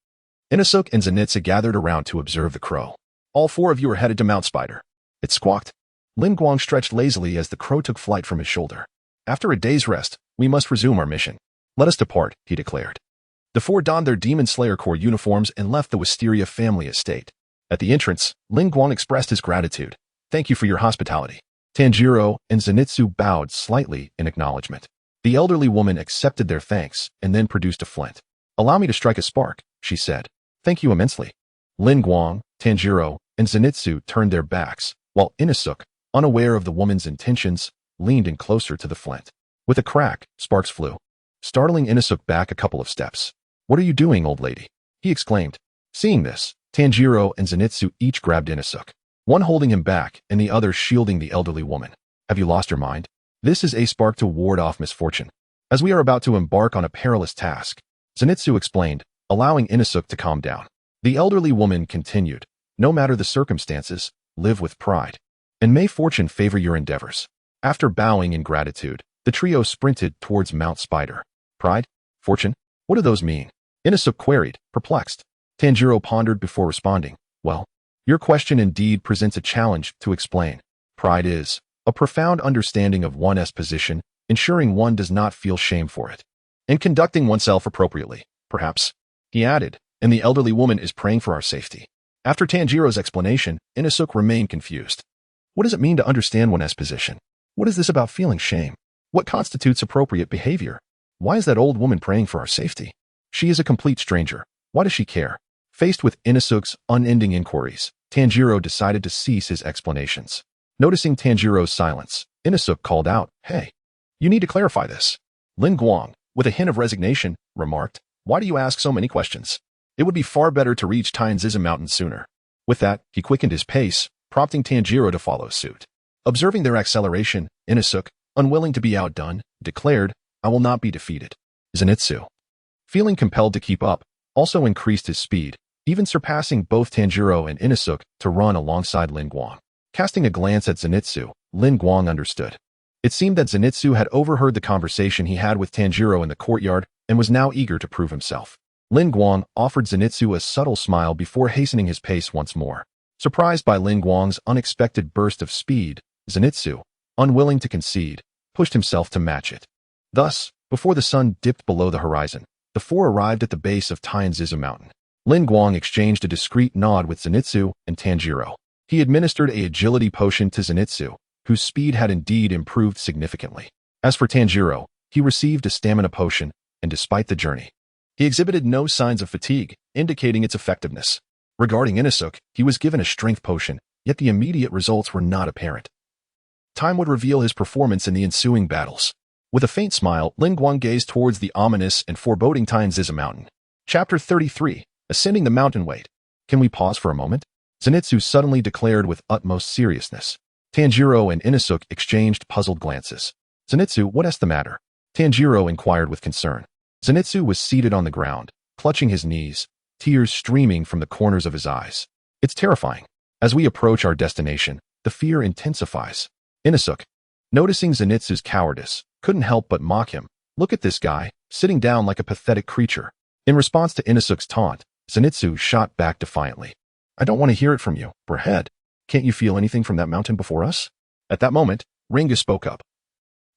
Inosuke and Zenitsu gathered around to observe the crow. "All four of you are headed to Mount Spider." It squawked. Lin Guang stretched lazily as the crow took flight from his shoulder. "After a day's rest, we must resume our mission. Let us depart," he declared. The four donned their Demon Slayer Corps uniforms and left the Wisteria family estate. At the entrance, Lin Guang expressed his gratitude. "Thank you for your hospitality." Tanjiro and Zenitsu bowed slightly in acknowledgement. The elderly woman accepted their thanks and then produced a flint. "Allow me to strike a spark," she said. "Thank you immensely." Lin Guang, Tanjiro, and Zenitsu turned their backs, while Inosuke, unaware of the woman's intentions, leaned in closer to the flint. With a crack, sparks flew, startling Inosuke back a couple of steps. "What are you doing, old lady?" he exclaimed. Seeing this, Tanjiro and Zenitsu each grabbed Inosuke, one holding him back and the other shielding the elderly woman. "Have you lost your mind? This is a spark to ward off misfortune, as we are about to embark on a perilous task," Zenitsu explained, allowing Inosuke to calm down. The elderly woman continued, "No matter the circumstances, live with pride, and may fortune favor your endeavors." After bowing in gratitude, the trio sprinted towards Mount Spider. "Pride? Fortune? What do those mean?" Inosuke queried, perplexed. Tanjiro pondered before responding. "Well, your question indeed presents a challenge to explain. Pride is a profound understanding of one's position, ensuring one does not feel shame for it, and conducting oneself appropriately, perhaps," he added, "and the elderly woman is praying for our safety." After Tanjiro's explanation, Inosuke remained confused. What does it mean to understand one's position? What is this about feeling shame? What constitutes appropriate behavior? Why is that old woman praying for our safety? She is a complete stranger. Why does she care? Faced with Inosuke's unending inquiries, Tanjiro decided to cease his explanations. Noticing Tanjiro's silence, Inosuke called out, "Hey, you need to clarify this." Lin Guang, with a hint of resignation, remarked, "Why do you ask so many questions? It would be far better to reach Tainzism Mountain sooner." With that, he quickened his pace, prompting Tanjiro to follow suit. Observing their acceleration, Inosuke, unwilling to be outdone, declared, "I will not be defeated." Zenitsu, feeling compelled to keep up, also increased his speed, even surpassing both Tanjiro and Inosuke to run alongside Lin Guang. Casting a glance at Zenitsu, Lin Guang understood. It seemed that Zenitsu had overheard the conversation he had with Tanjiro in the courtyard and was now eager to prove himself. Lin Guang offered Zenitsu a subtle smile before hastening his pace once more. Surprised by Lin Guang's unexpected burst of speed, Zenitsu, unwilling to concede, pushed himself to match it. Thus, before the sun dipped below the horizon, the four arrived at the base of Tainzism Mountain. Lin Guang exchanged a discreet nod with Zenitsu and Tanjiro. He administered an agility potion to Zenitsu, whose speed had indeed improved significantly. As for Tanjiro, he received a stamina potion, and despite the journey, he exhibited no signs of fatigue, indicating its effectiveness. Regarding Inosuke, he was given a strength potion, yet the immediate results were not apparent. Time would reveal his performance in the ensuing battles. With a faint smile, Lin Guang gazed towards the ominous and foreboding Tainzism Mountain. Chapter 33, Ascending the Mountain Weight. "Can we pause for a moment?" Zenitsu suddenly declared with utmost seriousness. Tanjiro and Inosuke exchanged puzzled glances. "Zenitsu, what is the matter?" Tanjiro inquired with concern. Zenitsu was seated on the ground, clutching his knees, tears streaming from the corners of his eyes. "It's terrifying. As we approach our destination, the fear intensifies." Inosuke, noticing Zenitsu's cowardice, couldn't help but mock him. "Look at this guy, sitting down like a pathetic creature." In response to Inosuke's taunt, Zenitsu shot back defiantly. "I don't want to hear it from you, Brahead. Can't you feel anything from that mountain before us?" At that moment, Ringu spoke up.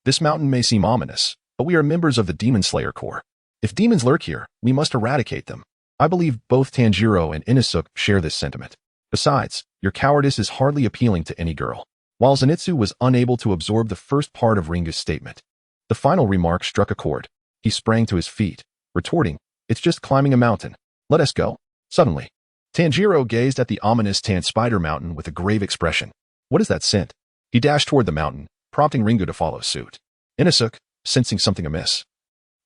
"This mountain may seem ominous, but we are members of the Demon Slayer Corps. If demons lurk here, we must eradicate them. I believe both Tanjiro and Inosuke share this sentiment. Besides, your cowardice is hardly appealing to any girl." While Zenitsu was unable to absorb the first part of Ringu's statement, the final remark struck a chord. He sprang to his feet, retorting, "It's just climbing a mountain. Let us go." Suddenly, Tanjiro gazed at the ominous Tan Spider Mountain with a grave expression. "What is that scent?" He dashed toward the mountain, prompting Ringu to follow suit. Inosuke, sensing something amiss,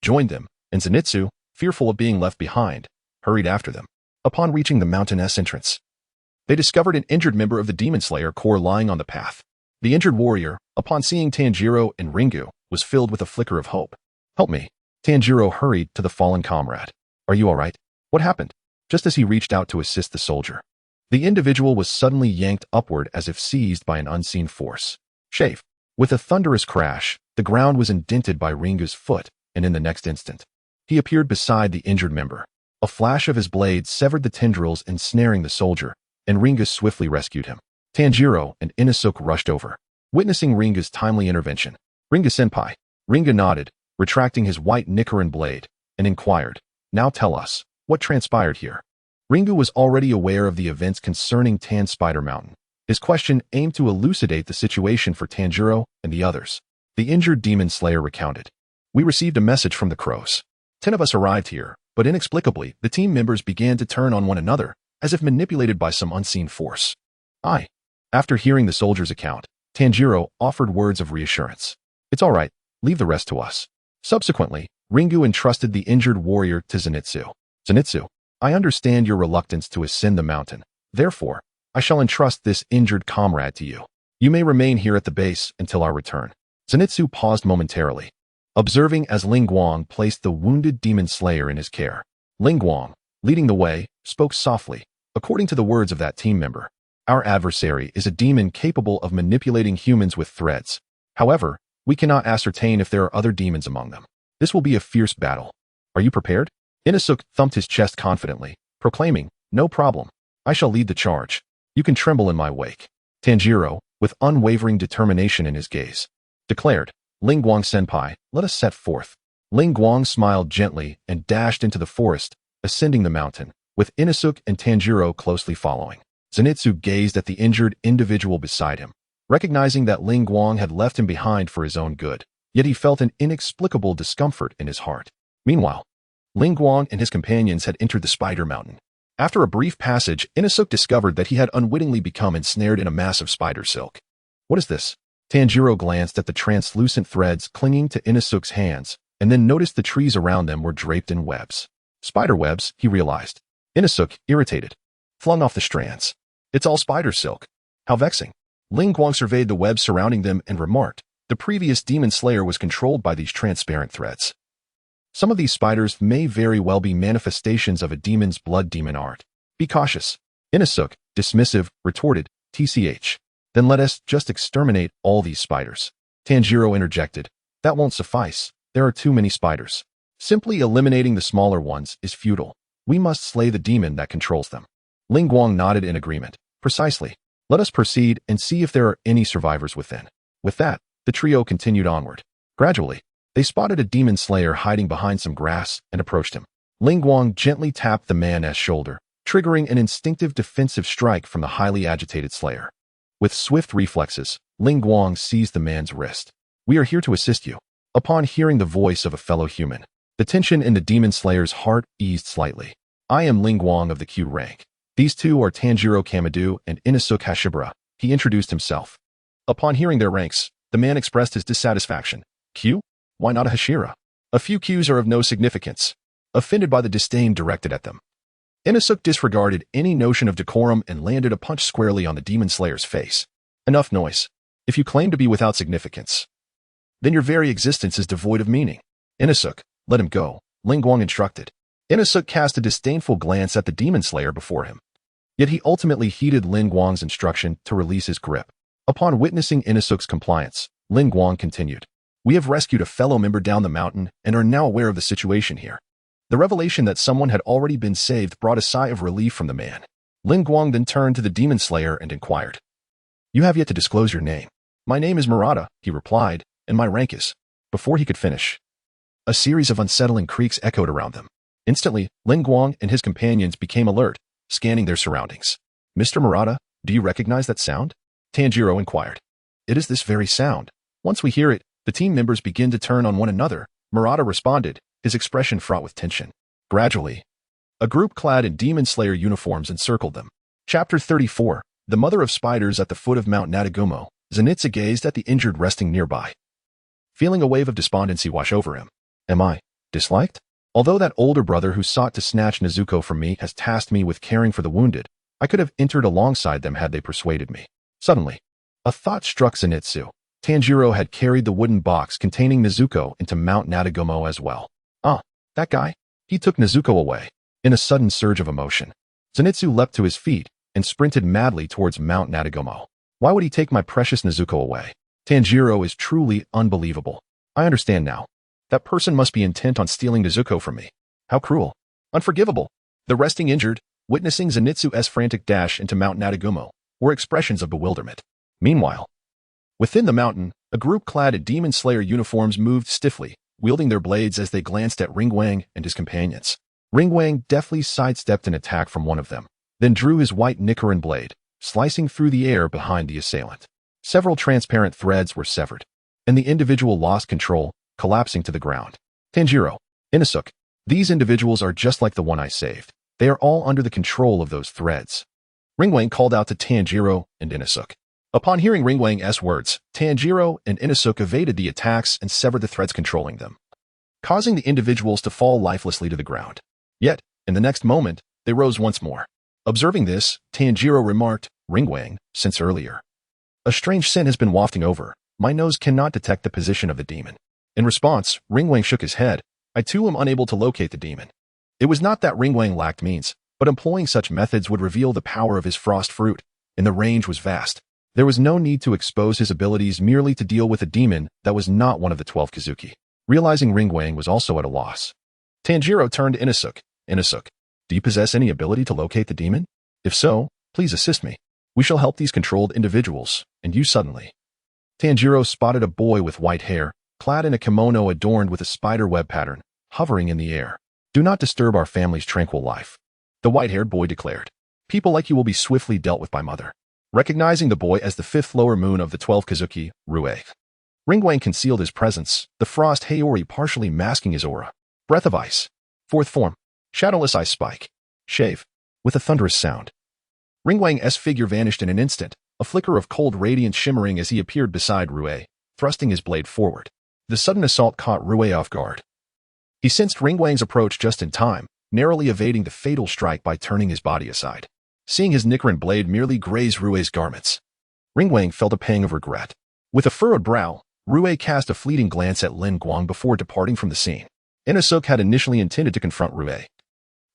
joined them, and Zenitsu, fearful of being left behind, hurried after them. Upon reaching the mountain's entrance, they discovered an injured member of the Demon Slayer Corps lying on the path. The injured warrior, upon seeing Tanjiro and Ringu, was filled with a flicker of hope. "Help me." Tanjiro hurried to the fallen comrade. "Are you all right? What happened?" Just as he reached out to assist the soldier, the individual was suddenly yanked upward as if seized by an unseen force. Chafe. With a thunderous crash, the ground was indented by Ringu's foot, and in the next instant, he appeared beside the injured member. A flash of his blade severed the tendrils ensnaring the soldier, and Ringu swiftly rescued him. Tanjiro and Inosuke rushed over, witnessing Ringu's timely intervention. "Ringu-senpai." Ringu nodded, retracting his white Nichiren blade, and inquired, "Now tell us, what transpired here?" Ringu was already aware of the events concerning Tan Spider Mountain. His question aimed to elucidate the situation for Tanjiro and the others. The injured demon slayer recounted. "We received a message from the crows. 10 of us arrived here, but inexplicably, the team members began to turn on one another, as if manipulated by some unseen force. After hearing the soldier's account, Tanjiro offered words of reassurance. "It's all right. Leave the rest to us. Subsequently, Ringu entrusted the injured warrior to Zenitsu. Zenitsu, I understand your reluctance to ascend the mountain. Therefore, I shall entrust this injured comrade to you. You may remain here at the base until our return. Zenitsu paused momentarily, observing as Lin Guang placed the wounded demon slayer in his care. Lin Guang, leading the way, spoke softly. According to the words of that team member, our adversary is a demon capable of manipulating humans with threads. However, we cannot ascertain if there are other demons among them. This will be a fierce battle. Are you prepared? Inosuke thumped his chest confidently, proclaiming, no problem. I shall lead the charge. You can tremble in my wake. Tanjiro, with unwavering determination in his gaze, declared, Lin Guang senpai, let us set forth. Lin Guang smiled gently and dashed into the forest, ascending the mountain, with Inosuke and Tanjiro closely following. Zenitsu gazed at the injured individual beside him, recognizing that Lin Guang had left him behind for his own good, yet he felt an inexplicable discomfort in his heart. Meanwhile, Lin Guang and his companions had entered the Spider Mountain. After a brief passage, Inosuke discovered that he had unwittingly become ensnared in a mass of spider silk. What is this? Tanjiro glanced at the translucent threads clinging to Inosuke's hands, and then noticed the trees around them were draped in webs. Spider webs, he realized. Inosuke, irritated, flung off the strands. It's all spider silk. How vexing. Lin Guang surveyed the webs surrounding them and remarked, the previous demon slayer was controlled by these transparent threads. Some of these spiders may very well be manifestations of a demon's blood demon art. Be cautious. Inosuke, dismissive, retorted, TCH. Then let us just exterminate all these spiders. Tanjiro interjected. That won't suffice. There are too many spiders. Simply eliminating the smaller ones is futile. We must slay the demon that controls them. Lin Guang nodded in agreement. Precisely. Let us proceed and see if there are any survivors within. With that, the trio continued onward. Gradually, they spotted a demon slayer hiding behind some grass and approached him. Lin Guang gently tapped the man's shoulder, triggering an instinctive defensive strike from the highly agitated slayer. With swift reflexes, Lin Guang seized the man's wrist. We are here to assist you. Upon hearing the voice of a fellow human, the tension in the demon slayer's heart eased slightly. I am Lin Guang of the Q rank. These two are Tanjiro Kamado and Inosuke Hashibara, he introduced himself. Upon hearing their ranks, the man expressed his dissatisfaction. Q? Why not a Hashira? A few Qs are of no significance. Offended by the disdain directed at them, Inosuke disregarded any notion of decorum and landed a punch squarely on the demon slayer's face. Enough noise. If you claim to be without significance, then your very existence is devoid of meaning. Inosuke, let him go, Lin Guang instructed. Inosuke cast a disdainful glance at the demon slayer before him. Yet he ultimately heeded Lin Guang's instruction to release his grip. Upon witnessing Inosuke's compliance, Lin Guang continued. We have rescued a fellow member down the mountain and are now aware of the situation here. The revelation that someone had already been saved brought a sigh of relief from the man. Lin Guang then turned to the demon slayer and inquired. You have yet to disclose your name. My name is Murata, he replied, and my rank is. Before he could finish, a series of unsettling creaks echoed around them. Instantly, Lin Guang and his companions became alert, scanning their surroundings. Mr. Murata, do you recognize that sound? Tanjiro inquired. It is this very sound. Once we hear it, the team members begin to turn on one another, Murata responded, his expression fraught with tension. Gradually, a group clad in Demon Slayer uniforms encircled them. Chapter 34, The Mother of Spiders at the foot of Mount Nadagumo. Zenitsu gazed at the injured resting nearby, feeling a wave of despondency wash over him. Am I disliked? Although that older brother who sought to snatch Nezuko from me has tasked me with caring for the wounded, I could have entered alongside them had they persuaded me. Suddenly, a thought struck Zenitsu. Tanjiro had carried the wooden box containing Nezuko into Mount Nadagumo as well. Ah, that guy. He took Nezuko away. In a sudden surge of emotion, Zenitsu leapt to his feet and sprinted madly towards Mount Nadagumo. Why would he take my precious Nezuko away? Tanjiro is truly unbelievable. I understand now. That person must be intent on stealing Nezuko from me. How cruel. Unforgivable. The resting injured, witnessing Zenitsu's frantic dash into Mount Nadagumo, were expressions of bewilderment. Meanwhile, within the mountain, a group clad in Demon Slayer uniforms moved stiffly, wielding their blades as they glanced at Lin Guang and his companions. Lin Guang deftly sidestepped an attack from one of them, then drew his white Nichiren blade, slicing through the air behind the assailant. Several transparent threads were severed, and the individual lost control, collapsing to the ground. Tanjiro, Inosuke, these individuals are just like the one I saved. They are all under the control of those threads. Lin Guang called out to Tanjiro and Inosuke. Upon hearing Lin Guang's words, Tanjiro and Inosuke evaded the attacks and severed the threads controlling them, causing the individuals to fall lifelessly to the ground. Yet, in the next moment, they rose once more. Observing this, Tanjiro remarked, "Lin Guang, since earlier, a strange scent has been wafting over. My nose cannot detect the position of the demon." In response, Lin Guang shook his head. "I too am unable to locate the demon." It was not that Lin Guang lacked means, but employing such methods would reveal the power of his frost fruit, and the range was vast. There was no need to expose his abilities merely to deal with a demon that was not one of the 12 Kizuki. Realizing Lin Guang was also at a loss, Tanjiro turned to Inosuke. "Inosuke, do you possess any ability to locate the demon? If so, please assist me. We shall help these controlled individuals." And you suddenly. Tanjiro spotted a boy with white hair, clad in a kimono adorned with a spider web pattern, hovering in the air. "Do not disturb our family's tranquil life," the white-haired boy declared. "People like you will be swiftly dealt with by Mother." Recognizing the boy as the fifth lower moon of the 12 Kizuki, Rue, Lin Guang concealed his presence, the frost Hayori partially masking his aura. Breath of ice. Fourth form. Shadowless ice spike. Shave. With a thunderous sound, Lin Guang's figure vanished in an instant, a flicker of cold radiance shimmering as he appeared beside Rue, thrusting his blade forward. The sudden assault caught Rue off guard. He sensed Lin Guang's approach just in time, narrowly evading the fatal strike by turning his body aside. Seeing his Nichiren blade merely graze Rue's garments, Lin Guang felt a pang of regret. With a furrowed brow, Rue cast a fleeting glance at Lin Guang before departing from the scene. Inosuke had initially intended to confront Rue,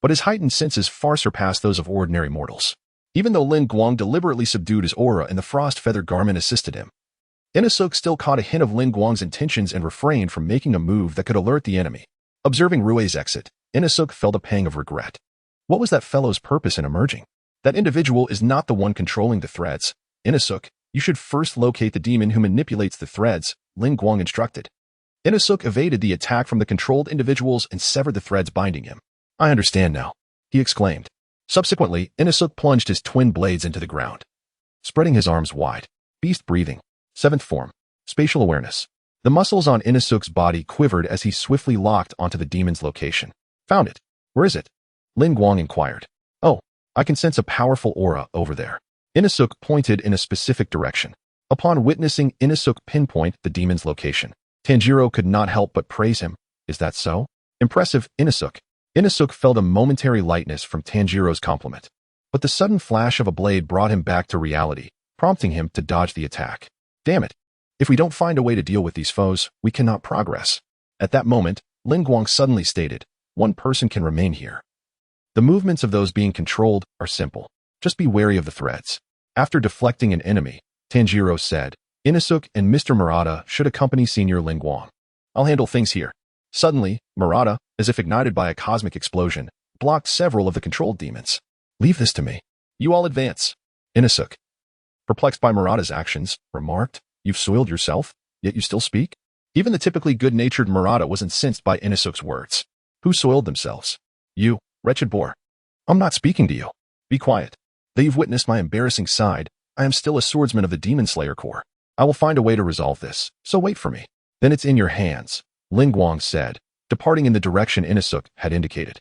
but his heightened senses far surpassed those of ordinary mortals. Even though Lin Guang deliberately subdued his aura and the frost feather garment assisted him, Inosuke still caught a hint of Lin Guang's intentions and refrained from making a move that could alert the enemy. Observing Rue's exit, Inosuke felt a pang of regret. What was that fellow's purpose in emerging? That individual is not the one controlling the threads. "Inosuke, you should first locate the demon who manipulates the threads," Lin Guang instructed. Inosuke evaded the attack from the controlled individuals and severed the threads binding him. "I understand now," he exclaimed. Subsequently, Inosuke plunged his twin blades into the ground, spreading his arms wide. Beast breathing. Seventh form. Spatial awareness. The muscles on Inosuke's body quivered as he swiftly locked onto the demon's location. "Found it. Where is it?" Lin Guang inquired. "Oh, I can sense a powerful aura over there." Inosuke pointed in a specific direction. Upon witnessing Inosuke pinpoint the demon's location, Tanjiro could not help but praise him. "Is that so? Impressive, Inosuke." Inosuke felt a momentary lightness from Tanjiro's compliment, but the sudden flash of a blade brought him back to reality, prompting him to dodge the attack. "Damn it. If we don't find a way to deal with these foes, we cannot progress." At that moment, Lin Guang suddenly stated, "One person can remain here. The movements of those being controlled are simple. Just be wary of the threads." After deflecting an enemy, Tanjiro said, "Inosuke and Mr. Murata should accompany Senior Lin Guang. I'll handle things here." Suddenly, Murata, as if ignited by a cosmic explosion, blocked several of the controlled demons. "Leave this to me. You all advance." Inosuke, perplexed by Murata's actions, remarked, "You've soiled yourself, yet you still speak?" Even the typically good-natured Murata was incensed by Inosuke's words. "Who soiled themselves? You, wretched boar. I'm not speaking to you. Be quiet. Though you've witnessed my embarrassing side, I am still a swordsman of the Demon Slayer Corps. I will find a way to resolve this, so wait for me." "Then it's in your hands," Lin Guang said, departing in the direction Inosuke had indicated.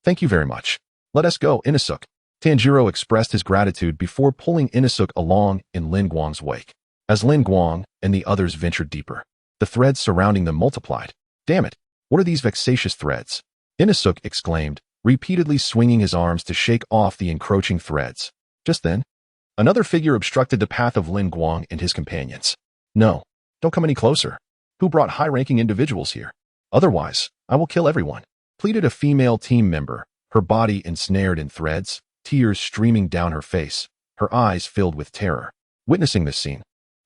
"Thank you very much. Let us go, Inosuke." Tanjiro expressed his gratitude before pulling Inosuke along in Lin Guang's wake. As Lin Guang and the others ventured deeper, the threads surrounding them multiplied. "Damn it, what are these vexatious threads?" Inosuke exclaimed, repeatedly swinging his arms to shake off the encroaching threads. Just then, another figure obstructed the path of Lin Guang and his companions. "No, don't come any closer. Who brought high-ranking individuals here? Otherwise, I will kill everyone," pleaded a female team member, her body ensnared in threads, tears streaming down her face, her eyes filled with terror. Witnessing this scene,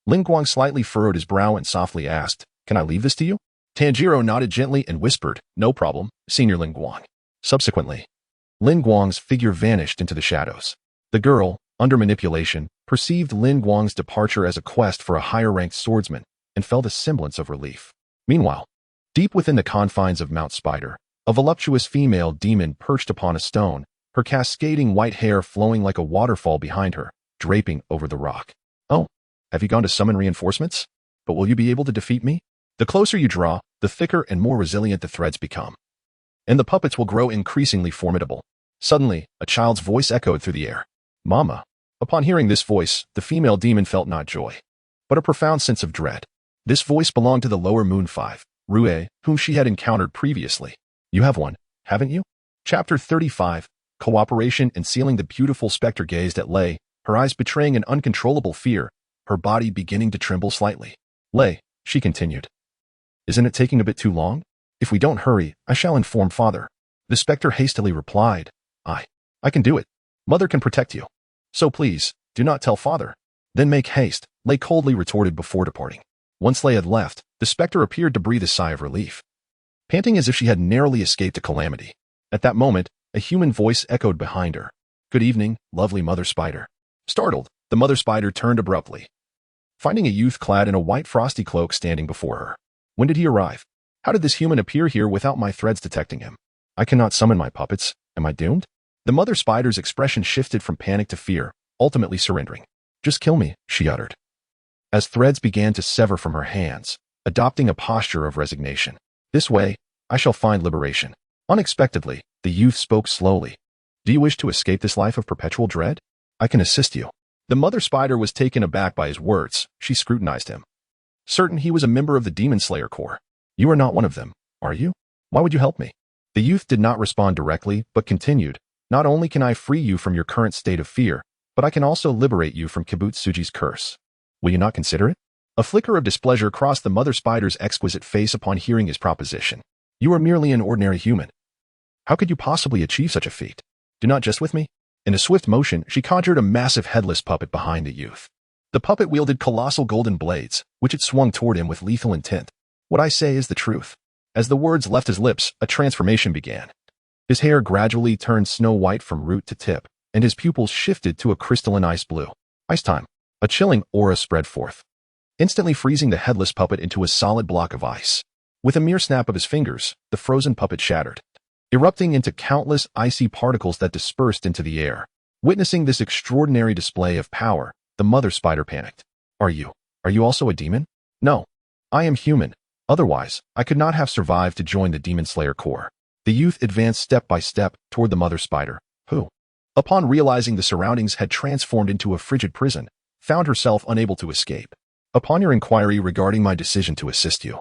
Lin Guang slightly furrowed his brow and softly asked, "Can I leave this to you?" Tanjiro nodded gently and whispered, "No problem, Senior Lin Guang." Subsequently, Lin Guang's figure vanished into the shadows. The girl, under manipulation, perceived Lin Guang's departure as a quest for a higher-ranked swordsman and felt a semblance of relief. Meanwhile, deep within the confines of Mount Spider, a voluptuous female demon perched upon a stone, her cascading white hair flowing like a waterfall behind her, draping over the rock. "Oh, have you gone to summon reinforcements? But will you be able to defeat me? The closer you draw, the thicker and more resilient the threads become, and the puppets will grow increasingly formidable." Suddenly, a child's voice echoed through the air. "Mama." Upon hearing this voice, the female demon felt not joy, but a profound sense of dread. This voice belonged to the lower moon 5, Rue, whom she had encountered previously. You have one, haven't you? Chapter 35, Cooperation and Sealing. The beautiful specter gazed at Lei, her eyes betraying an uncontrollable fear, her body beginning to tremble slightly. Lei, she continued. Isn't it taking a bit too long? If we don't hurry, I shall inform father. The specter hastily replied. I can do it. Mother can protect you. So please, do not tell father. Then make haste, Lei coldly retorted before departing. Once Lei had left, the specter appeared to breathe a sigh of relief, panting as if she had narrowly escaped a calamity. At that moment, a human voice echoed behind her. Good evening, lovely Mother Spider. Startled, the Mother Spider turned abruptly, finding a youth clad in a white frosty cloak standing before her. When did he arrive? How did this human appear here without my threads detecting him? I cannot summon my puppets. Am I doomed? The Mother Spider's expression shifted from panic to fear, ultimately surrendering. Just kill me, she uttered, as threads began to sever from her hands, adopting a posture of resignation. This way, I shall find liberation. Unexpectedly, the youth spoke slowly. Do you wish to escape this life of perpetual dread? I can assist you. The Mother Spider was taken aback by his words. She scrutinized him, certain he was a member of the Demon Slayer Corps. You are not one of them, are you? Why would you help me? The youth did not respond directly, but continued. Not only can I free you from your current state of fear, but I can also liberate you from Kibutsuji's curse. Will you not consider it? A flicker of displeasure crossed the Mother Spider's exquisite face upon hearing his proposition. You are merely an ordinary human. How could you possibly achieve such a feat? Do not jest with me. In a swift motion, she conjured a massive headless puppet behind the youth. The puppet wielded colossal golden blades, which it swung toward him with lethal intent. What I say is the truth. As the words left his lips, a transformation began. His hair gradually turned snow white from root to tip, and his pupils shifted to a crystalline ice blue. Ice time. A chilling aura spread forth, instantly freezing the headless puppet into a solid block of ice. With a mere snap of his fingers, the frozen puppet shattered, erupting into countless icy particles that dispersed into the air. Witnessing this extraordinary display of power, the Mother Spider panicked. Are you also a demon? No. I am human. Otherwise, I could not have survived to join the Demon Slayer Corps. The youth advanced step by step toward the Mother Spider, who, upon realizing the surroundings had transformed into a frigid prison, found herself unable to escape. Upon your inquiry regarding my decision to assist you,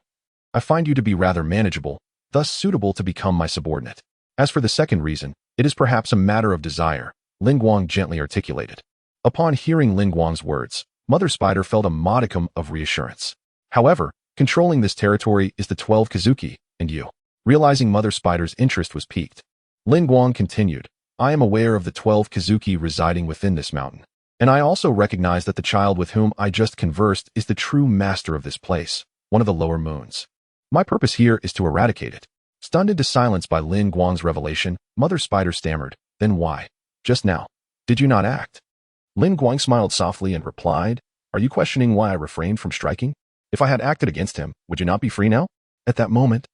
I find you to be rather manageable, thus suitable to become my subordinate. As for the second reason, it is perhaps a matter of desire, Lin Guang gently articulated. Upon hearing Lin Guang's words, Mother Spider felt a modicum of reassurance. However, controlling this territory is the 12 Kazuki, and you. Realizing Mother Spider's interest was piqued, Lin Guang continued, I am aware of the 12 Kazuki residing within this mountain, and I also recognize that the child with whom I just conversed is the true master of this place, one of the lower moons. My purpose here is to eradicate it. Stunned into silence by Lin Guang's revelation, Mother Spider stammered, then why? Just now. Did you not act? Lin Guang smiled softly and replied, Are you questioning why I refrained from striking? If I had acted against him, would you not be free now? At that moment,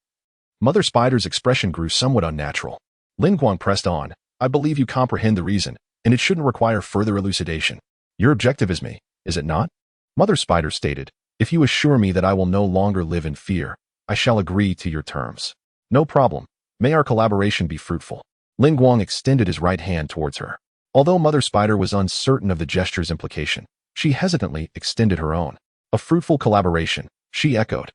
Mother Spider's expression grew somewhat unnatural. Lin Guang pressed on, I believe you comprehend the reason, and it shouldn't require further elucidation. Your objective is me, is it not? Mother Spider stated, If you assure me that I will no longer live in fear, I shall agree to your terms. No problem. May our collaboration be fruitful. Lin Guang extended his right hand towards her. Although Mother Spider was uncertain of the gesture's implication, she hesitantly extended her own. A fruitful collaboration, she echoed.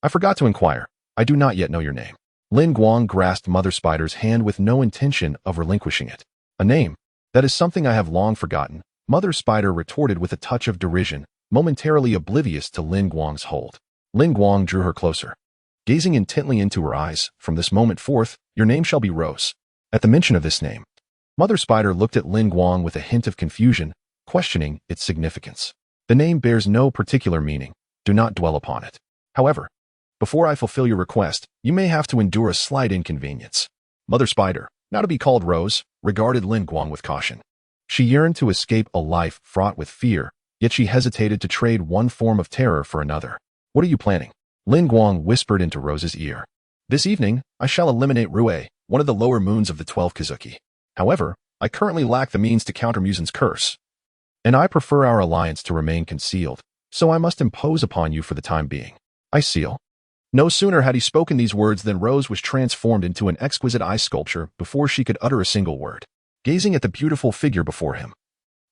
I forgot to inquire. I do not yet know your name. Lin Guang grasped Mother Spider's hand with no intention of relinquishing it. A name? That is something I have long forgotten, Mother Spider retorted with a touch of derision, momentarily oblivious to Lin Guang's hold. Lin Guang drew her closer, gazing intently into her eyes. From this moment forth, your name shall be Rose. At the mention of this name, Mother Spider looked at Lin Guang with a hint of confusion, questioning its significance. The name bears no particular meaning. Do not dwell upon it. However, before I fulfill your request, you may have to endure a slight inconvenience. Mother Spider, now to be called Rose, regarded Lin Guang with caution. She yearned to escape a life fraught with fear, yet she hesitated to trade one form of terror for another. What are you planning? Lin Guang whispered into Rose's ear. This evening, I shall eliminate Rue, one of the lower moons of the 12 Kazuki. However, I currently lack the means to counter Muzan's curse, and I prefer our alliance to remain concealed, so I must impose upon you for the time being. I seal. No sooner had he spoken these words than Rose was transformed into an exquisite ice sculpture before she could utter a single word. Gazing at the beautiful figure before him,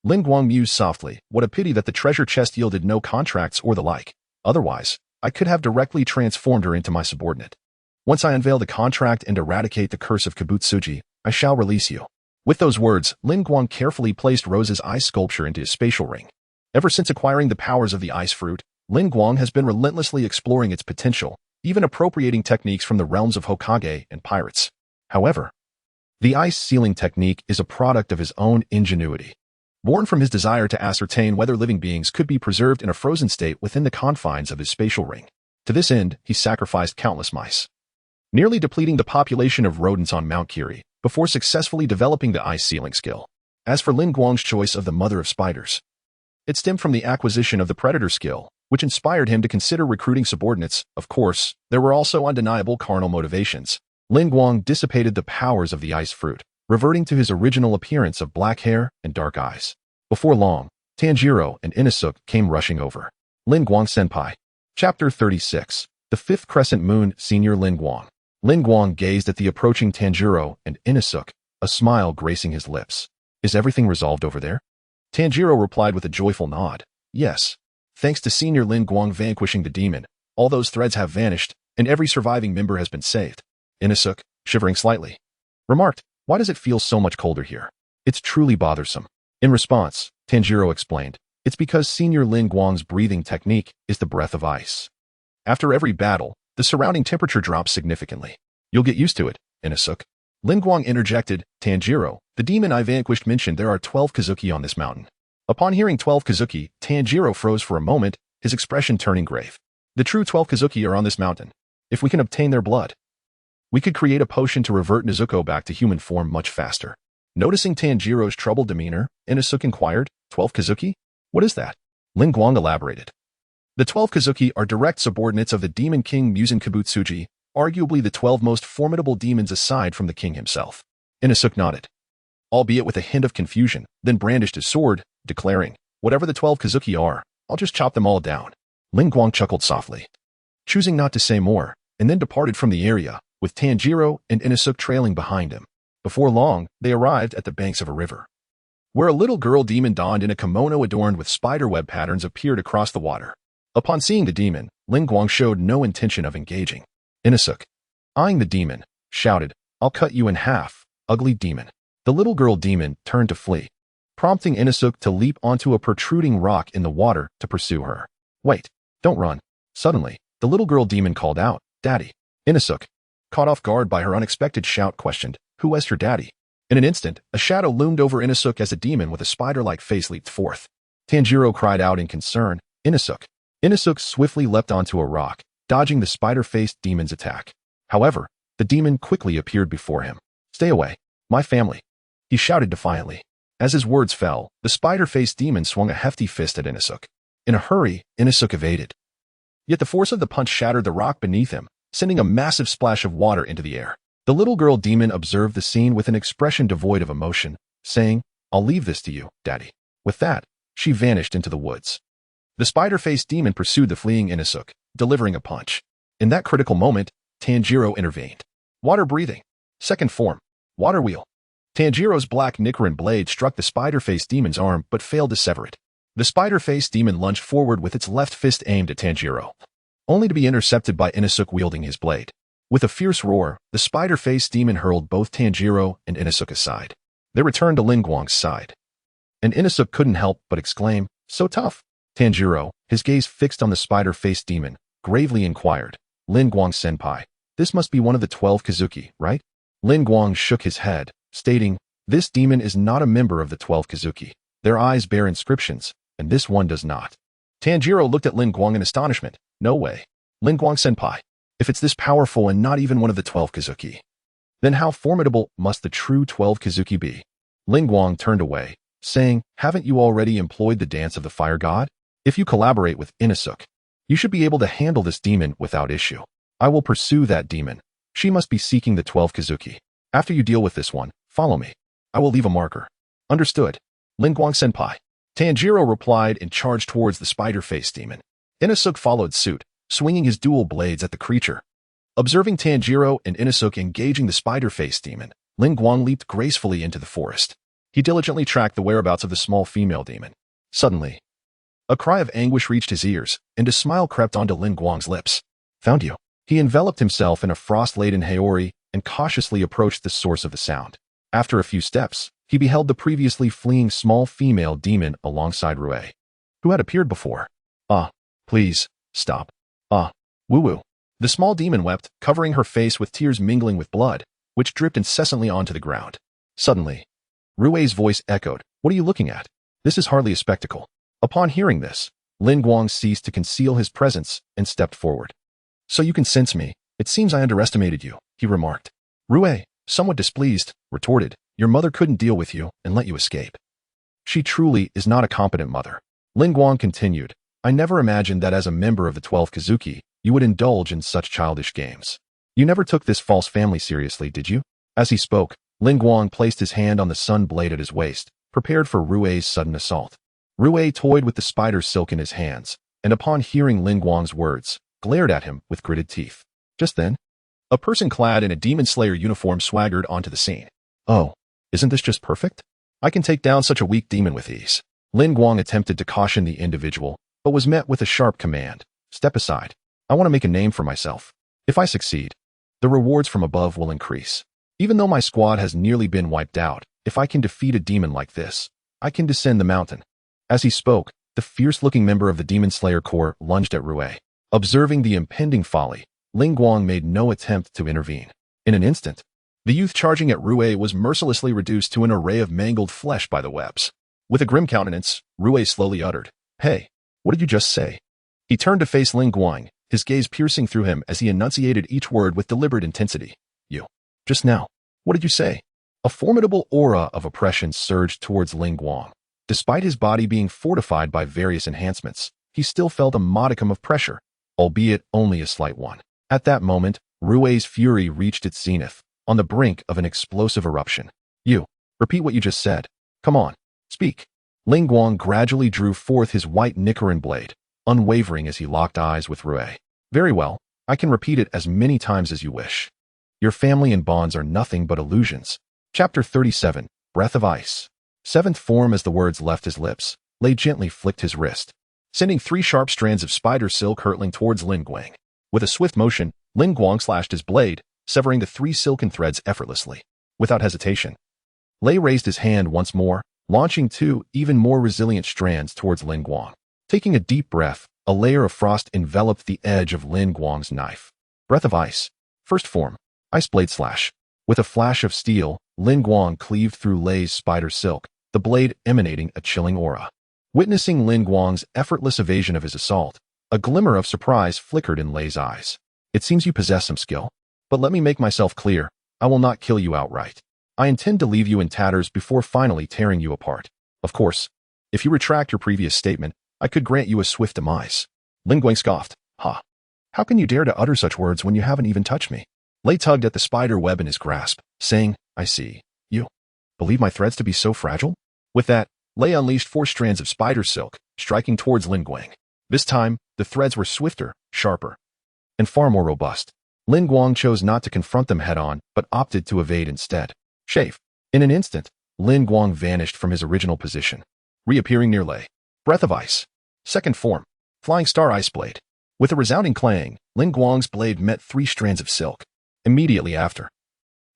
Lin Guang mused softly. What a pity that the treasure chest yielded no contracts or the like. Otherwise, I could have directly transformed her into my subordinate. Once I unveil the contract and eradicate the curse of Kibutsuji, I shall release you. With those words, Lin Guang carefully placed Rose's ice sculpture into his spatial ring. Ever since acquiring the powers of the ice fruit, Lin Guang has been relentlessly exploring its potential, even appropriating techniques from the realms of Hokage and pirates. However, the ice sealing technique is a product of his own ingenuity, born from his desire to ascertain whether living beings could be preserved in a frozen state within the confines of his spatial ring. To this end, he sacrificed countless mice, nearly depleting the population of rodents on Mount Kiri, before successfully developing the ice sealing skill. As for Lin Guang's choice of the mother of spiders, it stemmed from the acquisition of the predator skill, which inspired him to consider recruiting subordinates. Of course, there were also undeniable carnal motivations. Lin Guang dissipated the powers of the ice fruit, reverting to his original appearance of black hair and dark eyes. Before long, Tanjiro and Inosuke came rushing over. Lin Guang Senpai. Chapter 36. The Fifth Crescent Moon. Senior Lin Guang. Lin Guang gazed at the approaching Tanjiro and Inosuke, a smile gracing his lips. Is everything resolved over there? Tanjiro replied with a joyful nod. Yes. Thanks to Senior Lin Guang vanquishing the demon, all those threads have vanished, and every surviving member has been saved. Inosuke, shivering slightly, remarked, why does it feel so much colder here? It's truly bothersome. In response, Tanjiro explained, it's because Senior Lin Guang's breathing technique is the breath of ice. After every battle, the surrounding temperature drops significantly. You'll get used to it, Inosuke. Lin Guang interjected. Tanjiro, the demon I vanquished mentioned there are 12 Kazuki on this mountain. Upon hearing 12 Kazuki, Tanjiro froze for a moment, his expression turning grave. The true 12 Kazuki are on this mountain. If we can obtain their blood, we could create a potion to revert Nezuko back to human form much faster. Noticing Tanjiro's troubled demeanor, Inosuke inquired, 12 Kazuki? What is that? Lin Guang elaborated. The 12 Kazuki are direct subordinates of the demon king Muzan Kibutsuji, arguably the 12 most formidable demons aside from the king himself. Inosuke nodded, albeit with a hint of confusion, then brandished his sword, declaring, whatever the 12 Kazuki are, I'll just chop them all down. Lin Guang chuckled softly, choosing not to say more, and then departed from the area, with Tanjiro and Inosuke trailing behind him. Before long, they arrived at the banks of a river, where a little girl demon donned in a kimono adorned with spiderweb patterns appeared across the water. Upon seeing the demon, Lin Guang showed no intention of engaging. Inosuke, eyeing the demon, shouted, I'll cut you in half, ugly demon. The little girl demon turned to flee, prompting Inosuke to leap onto a protruding rock in the water to pursue her. Wait, don't run. Suddenly, the little girl demon called out, Daddy. Inosuke, caught off guard by her unexpected shout, questioned, who was your daddy? In an instant, a shadow loomed over Inosuke as a demon with a spider-like face leaped forth. Tanjiro cried out in concern, Inosuke. Inosuke swiftly leapt onto a rock, dodging the spider-faced demon's attack. However, the demon quickly appeared before him. Stay away, my family, he shouted defiantly. As his words fell, the spider-faced demon swung a hefty fist at Inosuke. In a hurry, Inosuke evaded. Yet the force of the punch shattered the rock beneath him, sending a massive splash of water into the air. The little girl demon observed the scene with an expression devoid of emotion, saying, I'll leave this to you, Daddy. With that, she vanished into the woods. The spider-faced demon pursued the fleeing Inosuke, delivering a punch. In that critical moment, Tanjiro intervened. Water breathing. Second form. Water wheel. Tanjiro's black Nichiren blade struck the spider-faced demon's arm but failed to sever it. The spider-faced demon lunged forward with its left fist aimed at Tanjiro, only to be intercepted by Inosuke wielding his blade. With a fierce roar, the spider-faced demon hurled both Tanjiro and Inosuke aside. They returned to Lin Guang's side, and Inosuke couldn't help but exclaim, so tough. Tanjiro, his gaze fixed on the spider-faced demon, gravely inquired, Lin Guang senpai, this must be one of the 12 Kazuki, right? Lin Guang shook his head, stating, this demon is not a member of the 12 Kazuki. Their eyes bear inscriptions, and this one does not. Tanjiro looked at Lin Guang in astonishment. No way. Lin Guang senpai, if it's this powerful and not even one of the 12 Kazuki, then how formidable must the true 12 Kazuki be? Lin Guang turned away, saying, haven't you already employed the dance of the fire god? If you collaborate with Inosuke, you should be able to handle this demon without issue. I will pursue that demon. She must be seeking the 12 Kazuki. After you deal with this one, follow me. I will leave a marker. Understood. Lin Guang senpai. Tanjiro replied and charged towards the spider-faced demon. Inosuke followed suit, swinging his dual blades at the creature. Observing Tanjiro and Inosuke engaging the spider-faced demon, Lin Guang leaped gracefully into the forest. He diligently tracked the whereabouts of the small female demon. Suddenly, a cry of anguish reached his ears, and a smile crept onto Lin Guang's lips. Found you. He enveloped himself in a frost-laden haori and cautiously approached the source of the sound. After a few steps, he beheld the previously fleeing small female demon alongside Rui, who had appeared before. Please, stop. Woo-woo. The small demon wept, covering her face with tears mingling with blood, which dripped incessantly onto the ground. Suddenly, Rui's voice echoed, "What are you looking at? This is hardly a spectacle." Upon hearing this, Lin Guang ceased to conceal his presence and stepped forward. "So you can sense me. It seems I underestimated you," he remarked. Rui, somewhat displeased, retorted, "Your mother couldn't deal with you and let you escape. She truly is not a competent mother." Lin Guang continued, "I never imagined that as a member of the 12 Kazuki, you would indulge in such childish games. You never took this false family seriously, did you?" As he spoke, Lin Guang placed his hand on the sun blade at his waist, prepared for Rui's sudden assault. Rui toyed with the spider silk in his hands, and upon hearing Lin Guang's words, glared at him with gritted teeth. Just then, a person clad in a demon slayer uniform swaggered onto the scene. "Oh, isn't this just perfect? I can take down such a weak demon with ease." Lin Guang attempted to caution the individual, but was met with a sharp command. "Step aside. I want to make a name for myself. If I succeed, the rewards from above will increase. Even though my squad has nearly been wiped out, if I can defeat a demon like this, I can descend the mountain." As he spoke, the fierce-looking member of the Demon Slayer Corps lunged at Rui. Observing the impending folly, Lin Guang made no attempt to intervene. In an instant, the youth charging at Rui was mercilessly reduced to an array of mangled flesh by the webs. With a grim countenance, Rui slowly uttered, "Hey, what did you just say?" He turned to face Lin Guang, his gaze piercing through him as he enunciated each word with deliberate intensity. "You. Just now. What did you say?" A formidable aura of oppression surged towards Lin Guang. Despite his body being fortified by various enhancements, he still felt a modicum of pressure, albeit only a slight one. At that moment, Rui's fury reached its zenith, on the brink of an explosive eruption. "You. Repeat what you just said. Come on. Speak." Lin Guang gradually drew forth his white Nicaran blade, unwavering as he locked eyes with Rui. "Very well. I can repeat it as many times as you wish. Your family and bonds are nothing but illusions." Chapter 37, Breath of Ice. Seventh form. As the words left his lips, Lei gently flicked his wrist, sending 3 sharp strands of spider silk hurtling towards Lin Guang. With a swift motion, Lin Guang slashed his blade, severing the 3 silken threads effortlessly. Without hesitation, Lei raised his hand once more, launching 2 even more resilient strands towards Lin Guang. Taking a deep breath, a layer of frost enveloped the edge of Lin Guang's knife. Breath of Ice. First form. Ice Blade Slash. With a flash of steel, Lin Guang cleaved through Lei's spider silk, the blade emanating a chilling aura. Witnessing Lin Guang's effortless evasion of his assault, a glimmer of surprise flickered in Lei's eyes. "It seems you possess some skill. But let me make myself clear, I will not kill you outright. I intend to leave you in tatters before finally tearing you apart. Of course, if you retract your previous statement, I could grant you a swift demise." Lin Guang scoffed. "Ha! How can you dare to utter such words when you haven't even touched me?" Lei tugged at the spider web in his grasp, saying, "I see. You believe my threads to be so fragile?" With that, Lei unleashed 4 strands of spider silk, striking towards Lin Guang. This time, the threads were swifter, sharper, and far more robust. Lin Guang chose not to confront them head-on, but opted to evade instead. Shave. In an instant, Lin Guang vanished from his original position, reappearing near Lei. Breath of Ice. Second form. Flying Star Ice Blade. With a resounding clang, Lin Guang's blade met 3 strands of silk. Immediately after,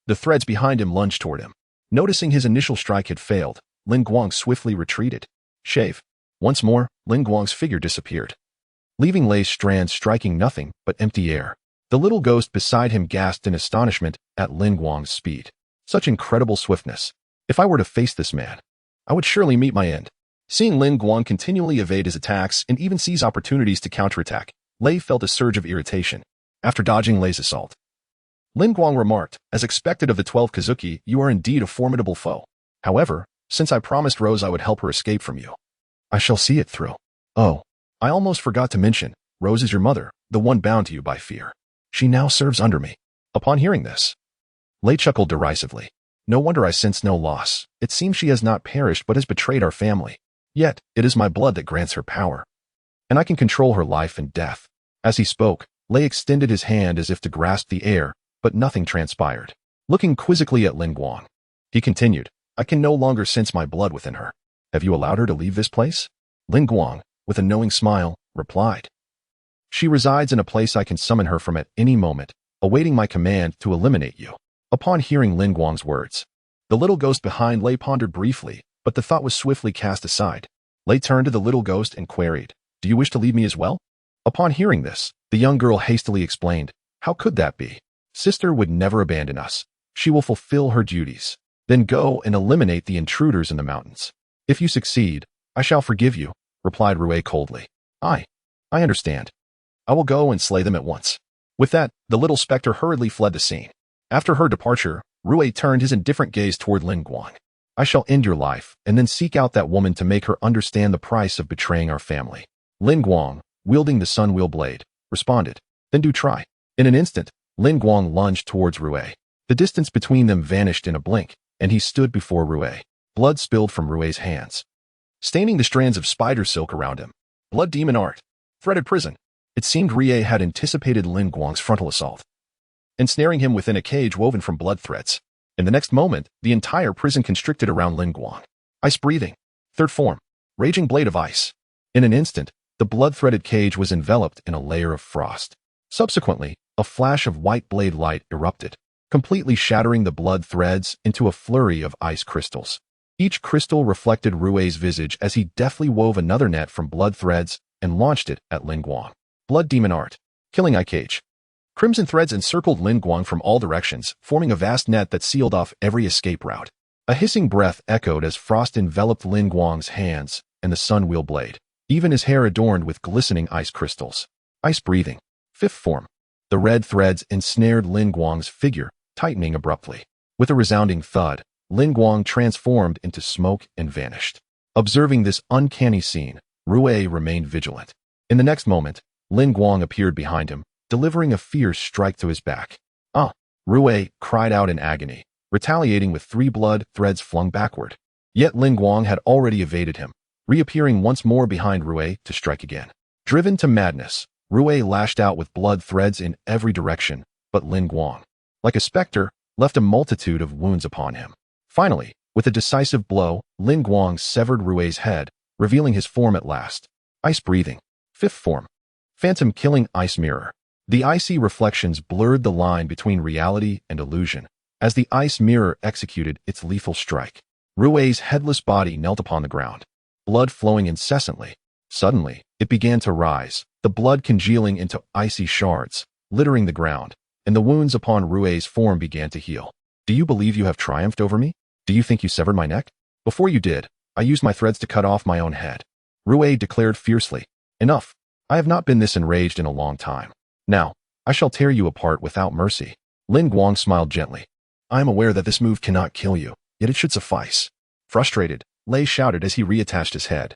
the threads behind him lunged toward him. Noticing his initial strike had failed, Lin Guang swiftly retreated. Shave. Once more, Lin Guang's figure disappeared, leaving Lei's strands striking nothing but empty air. The little ghost beside him gasped in astonishment at Lin Guang's speed. Such incredible swiftness. If I were to face this man, I would surely meet my end. Seeing Lin Guang continually evade his attacks and even seize opportunities to counterattack, Lei felt a surge of irritation. After dodging Lei's assault, Lin Guang remarked, "As expected of the 12 Kazuki, you are indeed a formidable foe. However, since I promised Rose I would help her escape from you, I shall see it through. Oh, I almost forgot to mention, Rose is your mother, the one bound to you by fear. She now serves under me." Upon hearing this, Lei chuckled derisively. "No wonder I sense no loss. It seems she has not perished but has betrayed our family. Yet, it is my blood that grants her power, and I can control her life and death." As he spoke, Lei extended his hand as if to grasp the air, but nothing transpired. Looking quizzically at Lin Guang, he continued, I can no longer sense my blood within her. Have you allowed her to leave this place? Lin Guang, with a knowing smile, replied. She resides in a place I can summon her from at any moment, awaiting my command to eliminate you. Upon hearing Lin Guang's words, the little ghost behind Lei pondered briefly, but the thought was swiftly cast aside. Lei turned to the little ghost and queried, "Do you wish to leave me as well?" Upon hearing this, the young girl hastily explained, "How could that be? Sister would never abandon us. She will fulfill her duties. Then go and eliminate the intruders in the mountains. If you succeed, I shall forgive you," replied Rui coldly. I understand. I will go and slay them at once." With that, the little specter hurriedly fled the scene. After her departure, Rui turned his indifferent gaze toward Lin Guang. "I shall end your life, and then seek out that woman to make her understand the price of betraying our family." Lin Guang, wielding the sun wheel blade, responded, "Then do try." In an instant, Lin Guang lunged towards Rui. The distance between them vanished in a blink, and he stood before Rui. Blood spilled from Rui's hands, staining the strands of spider silk around him. Blood demon art. Threaded prison. It seemed Rui had anticipated Lin Guang's frontal assault, ensnaring him within a cage woven from blood threads. In the next moment, the entire prison constricted around Lin Guang. Ice breathing. Third form. Raging blade of ice. In an instant, the blood-threaded cage was enveloped in a layer of frost. Subsequently, a flash of white blade light erupted, completely shattering the blood threads into a flurry of ice crystals. Each crystal reflected Rui's visage as he deftly wove another net from blood threads and launched it at Lin Guang. Blood demon art. Killing eye cage. Crimson threads encircled Lin Guang from all directions, forming a vast net that sealed off every escape route. A hissing breath echoed as frost enveloped Lin Guang's hands and the sun wheel blade, even his hair adorned with glistening ice crystals. Ice breathing. Fifth form. The red threads ensnared Lin Guang's figure, tightening abruptly. With a resounding thud, Lin Guang transformed into smoke and vanished. Observing this uncanny scene, Rui remained vigilant. In the next moment, Lin Guang appeared behind him, delivering a fierce strike to his back. "Ah!" Rui cried out in agony, retaliating with 3 blood threads flung backward. Yet Lin Guang had already evaded him, reappearing once more behind Rui to strike again. Driven to madness, Rui lashed out with blood threads in every direction, but Lin Guang, like a specter, left a multitude of wounds upon him. Finally, with a decisive blow, Lin Guang severed Rui's head, revealing his form at last. Ice breathing. Fifth form. Phantom killing ice mirror. The icy reflections blurred the line between reality and illusion, as the ice mirror executed its lethal strike. Rui's headless body knelt upon the ground, blood flowing incessantly. Suddenly, it began to rise, the blood congealing into icy shards, littering the ground, and the wounds upon Rui's form began to heal. "Do you believe you have triumphed over me? Do you think you severed my neck? Before you did, I used my threads to cut off my own head," Rui declared fiercely. "Enough. I have not been this enraged in a long time. Now, I shall tear you apart without mercy." Lin Guang smiled gently. "I am aware that this move cannot kill you, yet it should suffice." Frustrated, Lei shouted as he reattached his head,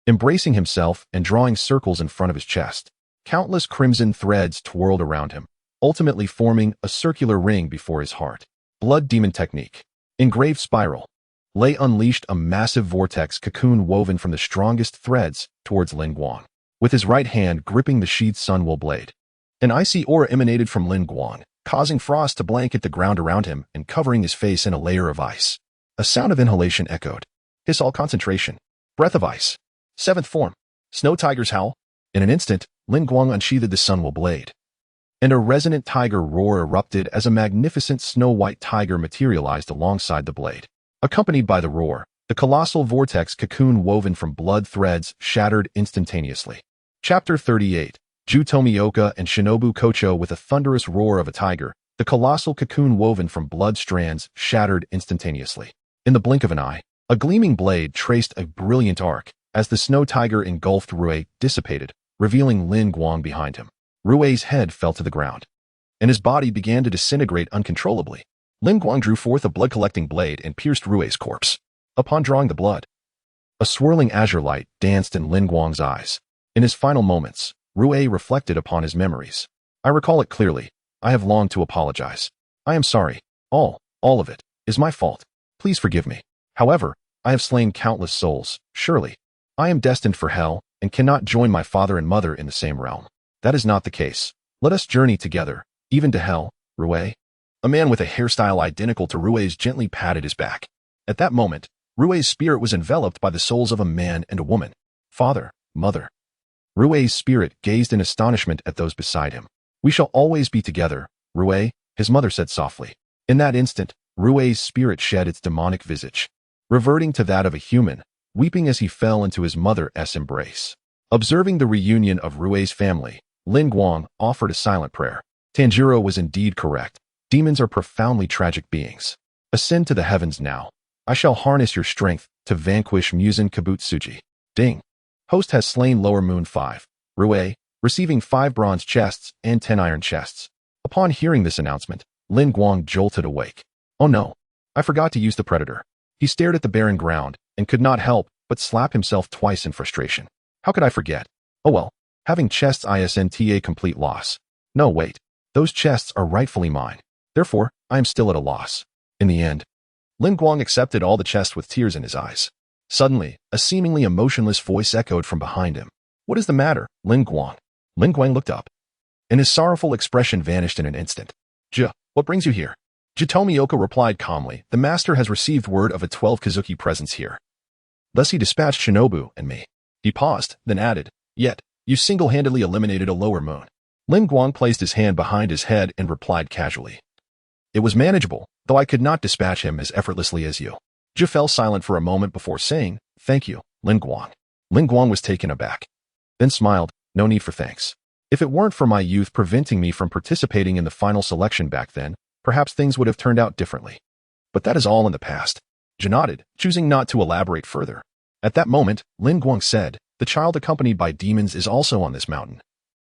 embracing himself and drawing circles in front of his chest. Countless crimson threads twirled around him, ultimately forming a circular ring before his heart. Blood demon technique. Engraved spiral. Lei unleashed a massive vortex cocoon woven from the strongest threads towards Lin Guang, with his right hand gripping the sheathed sunwell blade. An icy aura emanated from Lin Guang, causing frost to blanket the ground around him and covering his face in a layer of ice. A sound of inhalation echoed. Hiss all concentration. Breath of ice. Seventh form. Snow tiger's howl. In an instant, Lin Guang unsheathed the sunwell blade, and a resonant tiger roar erupted as a magnificent snow-white tiger materialized alongside the blade. Accompanied by the roar, the colossal vortex cocoon woven from blood threads shattered instantaneously. Chapter 38. Ju Tomioka and Shinobu Kocho. With a thunderous roar of a tiger, the colossal cocoon woven from blood strands shattered instantaneously. In the blink of an eye, a gleaming blade traced a brilliant arc as the snow tiger engulfed Rui dissipated, revealing Lin Guang behind him. Rui's head fell to the ground, and his body began to disintegrate uncontrollably. Lin Guang drew forth a blood-collecting blade and pierced Rui's corpse. Upon drawing the blood, a swirling azure light danced in Lin Guang's eyes. In his final moments, Rui reflected upon his memories. "I recall it clearly. I have longed to apologize. I am sorry. All of it, is my fault. Please forgive me. However, I have slain countless souls. Surely, I am destined for hell and cannot join my father and mother in the same realm. That is not the case. Let us journey together, even to hell, Rui." A man with a hairstyle identical to Rui's gently patted his back. At that moment, Rue's spirit was enveloped by the souls of a man and a woman, father, mother. Rue's spirit gazed in astonishment at those beside him. We shall always be together, Rue, his mother said softly. In that instant, Rue's spirit shed its demonic visage, reverting to that of a human, weeping as he fell into his mother's embrace. Observing the reunion of Rue's family, Lin Guang offered a silent prayer. Tanjiro was indeed correct. Demons are profoundly tragic beings. Ascend to the heavens now. I shall harness your strength to vanquish Muzan Kibutsuji. Ding. Host has slain Lower Moon 5. Rue, receiving 5 bronze chests and 10 iron chests. Upon hearing this announcement, Lin Guang jolted awake. Oh no, I forgot to use the predator. He stared at the barren ground and could not help but slap himself twice in frustration. How could I forget? Oh well, having chests isn't a complete loss. No, wait. Those chests are rightfully mine. Therefore, I am still at a loss. In the end, Lin Guang accepted all the chests with tears in his eyes. Suddenly, a seemingly emotionless voice echoed from behind him. What is the matter, Lin Guang? Lin Guang looked up, and his sorrowful expression vanished in an instant. What brings you here? Tomioka replied calmly, the master has received word of a 12 Kazuki presence here. Thus he dispatched Shinobu and me. He paused, then added, yet, you single-handedly eliminated a Lower Moon. Lin Guang placed his hand behind his head and replied casually. It was manageable, though I could not dispatch him as effortlessly as you. Zhu fell silent for a moment before saying, thank you, Lin Guang. Lin Guang was taken aback, then smiled, no need for thanks. If it weren't for my youth preventing me from participating in the final selection back then, perhaps things would have turned out differently. But that is all in the past. Zhu nodded, choosing not to elaborate further. At that moment, Lin Guang said, the child accompanied by demons is also on this mountain.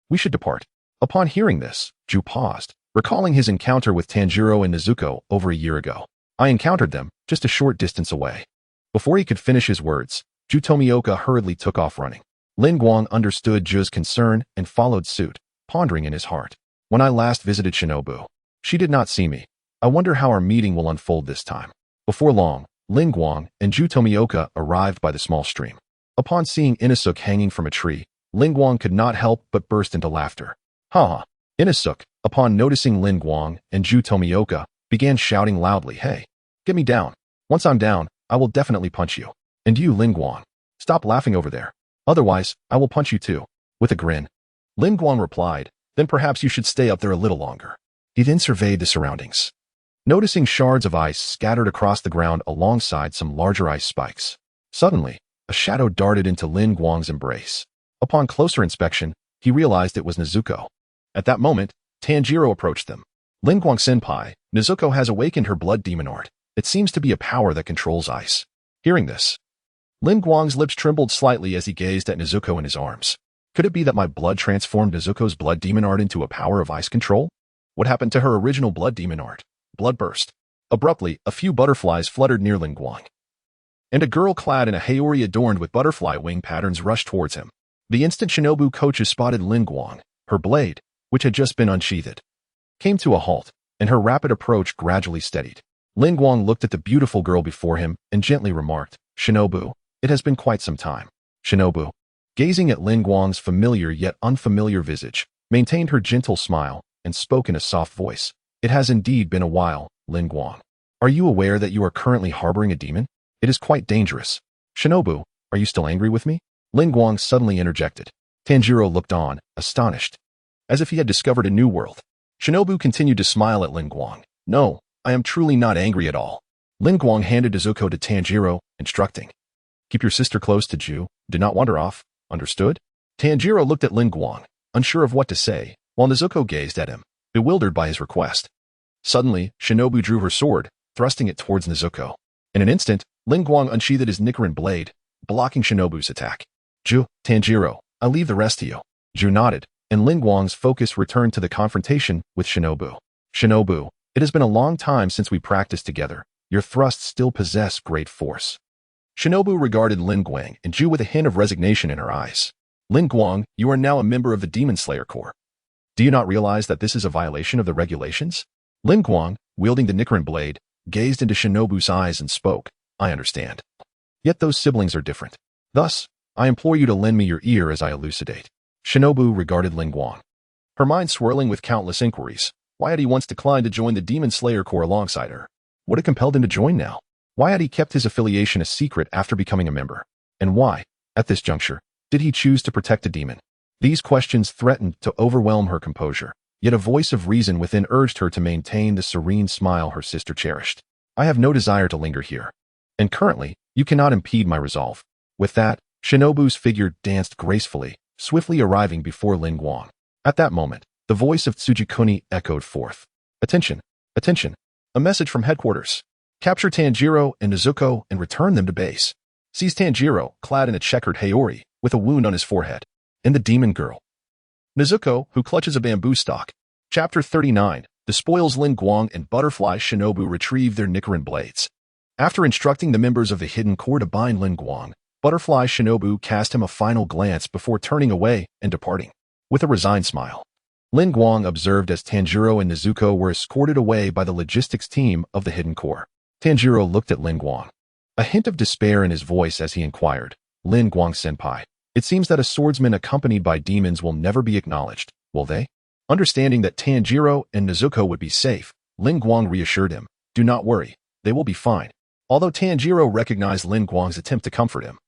We should depart. Upon hearing this, Zhu paused, recalling his encounter with Tanjiro and Nezuko over a year ago. I encountered them, just a short distance away. Before he could finish his words, Tomioka hurriedly took off running. Lin Guang understood Zhu's concern and followed suit, pondering in his heart. When I last visited Shinobu, she did not see me. I wonder how our meeting will unfold this time. Before long, Lin Guang and Tomioka arrived by the small stream. Upon seeing Inosuke hanging from a tree, Lin Guang could not help but burst into laughter. Ha! Inosuke, upon noticing Lin Guang and Tomioka, began shouting loudly, hey, get me down. Once I'm down, I will definitely punch you. And you, Lin Guang, stop laughing over there. Otherwise, I will punch you too. With a grin, Lin Guang replied, then perhaps you should stay up there a little longer. He then surveyed the surroundings, noticing shards of ice scattered across the ground alongside some larger ice spikes. Suddenly, a shadow darted into Lin Guang's embrace. Upon closer inspection, he realized it was Nezuko. At that moment, Tanjiro approached them. Lin Guang senpai, Nezuko has awakened her blood demon art. It seems to be a power that controls ice. Hearing this, Lin Guang's lips trembled slightly as he gazed at Nezuko in his arms. Could it be that my blood transformed Nezuko's blood demon art into a power of ice control? What happened to her original blood demon art? Blood burst. Abruptly, a few butterflies fluttered near Lin Guang, and a girl clad in a haori adorned with butterfly wing patterns rushed towards him. The instant Shinobu coaches spotted Lin Guang, her blade, which had just been unsheathed, came to a halt, and her rapid approach gradually steadied. Lin Guang looked at the beautiful girl before him and gently remarked, Shinobu, it has been quite some time. Shinobu, gazing at Lin Guang's familiar yet unfamiliar visage, maintained her gentle smile and spoke in a soft voice. It has indeed been a while, Lin Guang. Are you aware that you are currently harboring a demon? It is quite dangerous. Shinobu, are you still angry with me? Lin Guang suddenly interjected. Tanjiro looked on, astonished, as if he had discovered a new world. Shinobu continued to smile at Lin Guang. No, I am truly not angry at all. Lin Guang handed Nezuko to Tanjiro, instructing, keep your sister close to Zhu. Do not wander off. Understood? Tanjiro looked at Lin Guang, unsure of what to say, while Nezuko gazed at him, bewildered by his request. Suddenly, Shinobu drew her sword, thrusting it towards Nezuko. In an instant, Lin Guang unsheathed his Nichiren blade, blocking Shinobu's attack. Zhu, Tanjiro, I leave the rest to you. Zhu nodded, and Lin Guang's focus returned to the confrontation with Shinobu. Shinobu, it has been a long time since we practiced together. Your thrusts still possess great force. Shinobu regarded Lin Guang and Zhu with a hint of resignation in her eyes. Lin Guang, you are now a member of the Demon Slayer Corps. Do you not realize that this is a violation of the regulations? Lin Guang, wielding the Nichiren blade, gazed into Shinobu's eyes and spoke, I understand. Yet those siblings are different. Thus, I implore you to lend me your ear as I elucidate. Shinobu regarded Lin Guang, her mind swirling with countless inquiries. Why had he once declined to join the Demon Slayer Corps alongside her? What had compelled him to join now? Why had he kept his affiliation a secret after becoming a member? And why, at this juncture, did he choose to protect a demon? These questions threatened to overwhelm her composure, yet a voice of reason within urged her to maintain the serene smile her sister cherished. I have no desire to linger here. And currently, you cannot impede my resolve. With that, Shinobu's figure danced gracefully, swiftly arriving before Lin Guang. At that moment, the voice of Tsujikuni echoed forth. Attention! Attention! A message from headquarters. Capture Tanjiro and Nezuko and return them to base. Seize Tanjiro, clad in a checkered haori, with a wound on his forehead. And the demon girl. Nezuko, who clutches a bamboo stalk. Chapter 39. The spoils. Lin Guang and Butterfly Shinobu retrieve their Nichiren blades. After instructing the members of the Hidden Core to bind Lin Guang, Butterfly Shinobu cast him a final glance before turning away and departing. With a resigned smile, Lin Guang observed as Tanjiro and Nezuko were escorted away by the logistics team of the Hidden Core. Tanjiro looked at Lin Guang, a hint of despair in his voice as he inquired, Lin Guang-senpai, it seems that a swordsman accompanied by demons will never be acknowledged, will they? Understanding that Tanjiro and Nezuko would be safe, Lin Guang reassured him, do not worry, they will be fine. Although Tanjiro recognized Lin Guang's attempt to comfort him,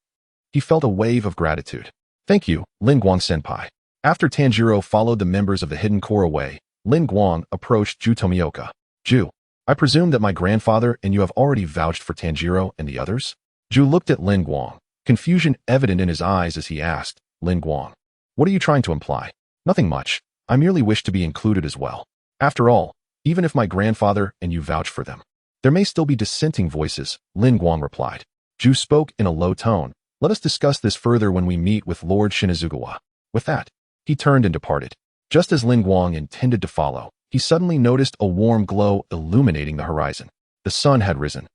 he felt a wave of gratitude. Thank you, Lin Guang-senpai. After Tanjiro followed the members of the Hidden Core away, Lin Guang approached Ju Tomioka. Ju, I presume that my grandfather and you have already vouched for Tanjiro and the others? Ju looked at Lin Guang, confusion evident in his eyes as he asked, Lin Guang, what are you trying to imply? Nothing much. I merely wish to be included as well. After all, even if my grandfather and you vouch for them, there may still be dissenting voices, Lin Guang replied. Ju spoke in a low tone. Let us discuss this further when we meet with Lord Shinazugawa. With that, he turned and departed. Just as Lin Guang intended to follow, he suddenly noticed a warm glow illuminating the horizon. The sun had risen.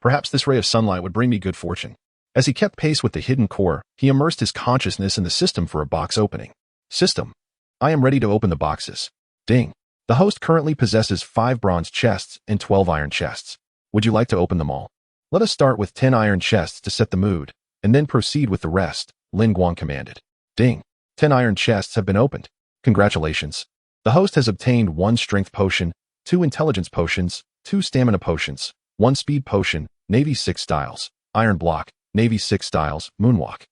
Perhaps this ray of sunlight would bring me good fortune. As he kept pace with the Hidden Core, he immersed his consciousness in the system for a box opening. System. I am ready to open the boxes. Ding. The host currently possesses 5 bronze chests and 12 iron chests. Would you like to open them all? Let us start with 10 iron chests to set the mood, and then proceed with the rest, Lin Guang commanded. Ding. 10 iron chests have been opened. Congratulations. The host has obtained 1 strength potion, 2 intelligence potions, 2 stamina potions, 1 speed potion, Navy 6 styles, iron block, Navy 6 styles, moonwalk,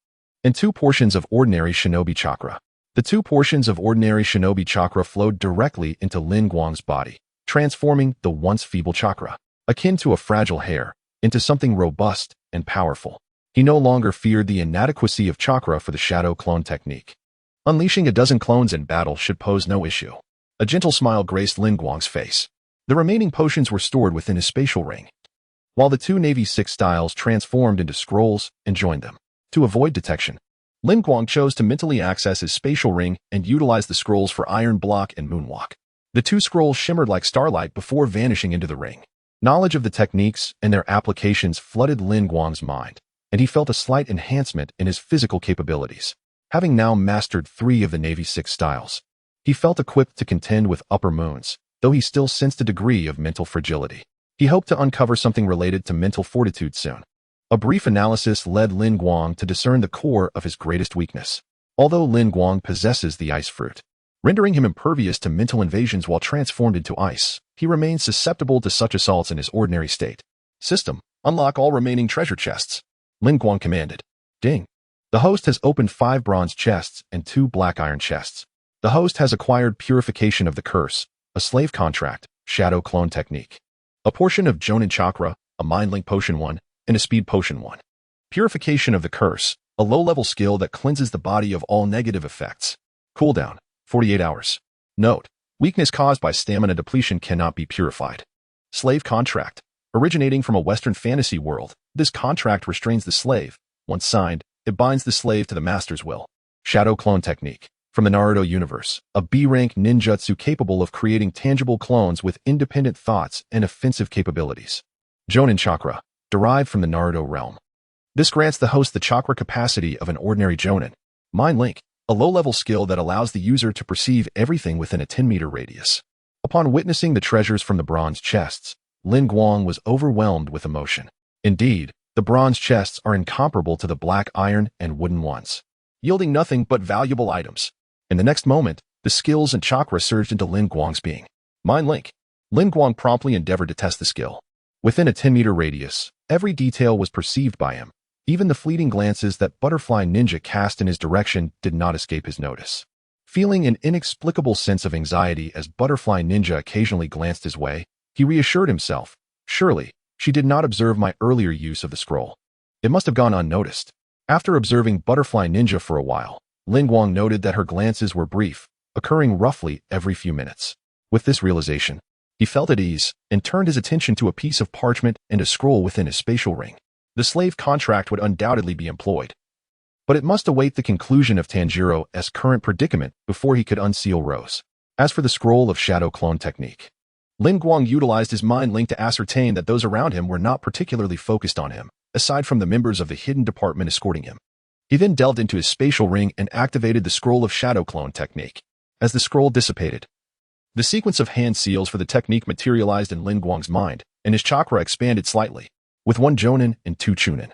and 2 portions of ordinary shinobi chakra. The 2 portions of ordinary shinobi chakra flowed directly into Lin Guang's body, transforming the once feeble chakra, akin to a fragile hair, into something robust and powerful. He no longer feared the inadequacy of chakra for the shadow clone technique. Unleashing a dozen clones in battle should pose no issue. A gentle smile graced Lin Guang's face. The remaining potions were stored within his spatial ring, while the 2 Navy 6 styles transformed into scrolls and joined them. To avoid detection, Lin Guang chose to mentally access his spatial ring and utilize the scrolls for iron block and moonwalk. The 2 scrolls shimmered like starlight before vanishing into the ring. Knowledge of the techniques and their applications flooded Lin Guang's mind, and he felt a slight enhancement in his physical capabilities. Having now mastered 3 of the Navy 6 styles, he felt equipped to contend with upper moons, though he still sensed a degree of mental fragility. He hoped to uncover something related to mental fortitude soon. A brief analysis led Lin Guang to discern the core of his greatest weakness. Although Lin Guang possesses the ice fruit, rendering him impervious to mental invasions while transformed into ice, he remains susceptible to such assaults in his ordinary state. System, unlock all remaining treasure chests, Lin Guang commanded. Ding. The host has opened 5 bronze chests and 2 black iron chests. The host has acquired Purification of the Curse, a slave contract, shadow clone technique, a portion of Jonin Chakra, a Mind Link Potion 1, and a Speed Potion 1. Purification of the Curse, a low-level skill that cleanses the body of all negative effects. Cooldown, 48 hours. Note, weakness caused by stamina depletion cannot be purified. Slave contract. Originating from a Western fantasy world, this contract restrains the slave. Once signed, it binds the slave to the master's will. Shadow clone technique. From the Naruto universe, a B-rank ninjutsu capable of creating tangible clones with independent thoughts and offensive capabilities. Jonin Chakra. Derived from the Naruto realm. This grants the host the chakra capacity of an ordinary Jonin. Mind Link. A low-level skill that allows the user to perceive everything within a 10-meter radius. Upon witnessing the treasures from the bronze chests, Lin Guang was overwhelmed with emotion. Indeed, the bronze chests are incomparable to the black iron and wooden ones, yielding nothing but valuable items. In the next moment, the skills and chakra surged into Lin Guang's being. Mind Link. Lin Guang promptly endeavored to test the skill. Within a 10-meter radius, every detail was perceived by him. Even the fleeting glances that Butterfly Ninja cast in his direction did not escape his notice. Feeling an inexplicable sense of anxiety as Butterfly Ninja occasionally glanced his way, he reassured himself. Surely, she did not observe my earlier use of the scroll. It must have gone unnoticed. After observing Butterfly Ninja for a while, Lin Guang noted that her glances were brief, occurring roughly every few minutes. With this realization, he felt at ease and turned his attention to a piece of parchment and a scroll within his spatial ring. The slave contract would undoubtedly be employed, but it must await the conclusion of Tanjiro's current predicament before he could unseal Rose. As for the scroll of shadow clone technique, Lin Guang utilized his mind link to ascertain that those around him were not particularly focused on him, aside from the members of the hidden department escorting him. He then delved into his spatial ring and activated the scroll of shadow clone technique. As the scroll dissipated, the sequence of hand seals for the technique materialized in Lin Guang's mind, and his chakra expanded slightly, with 1 jonin and 2 chunin.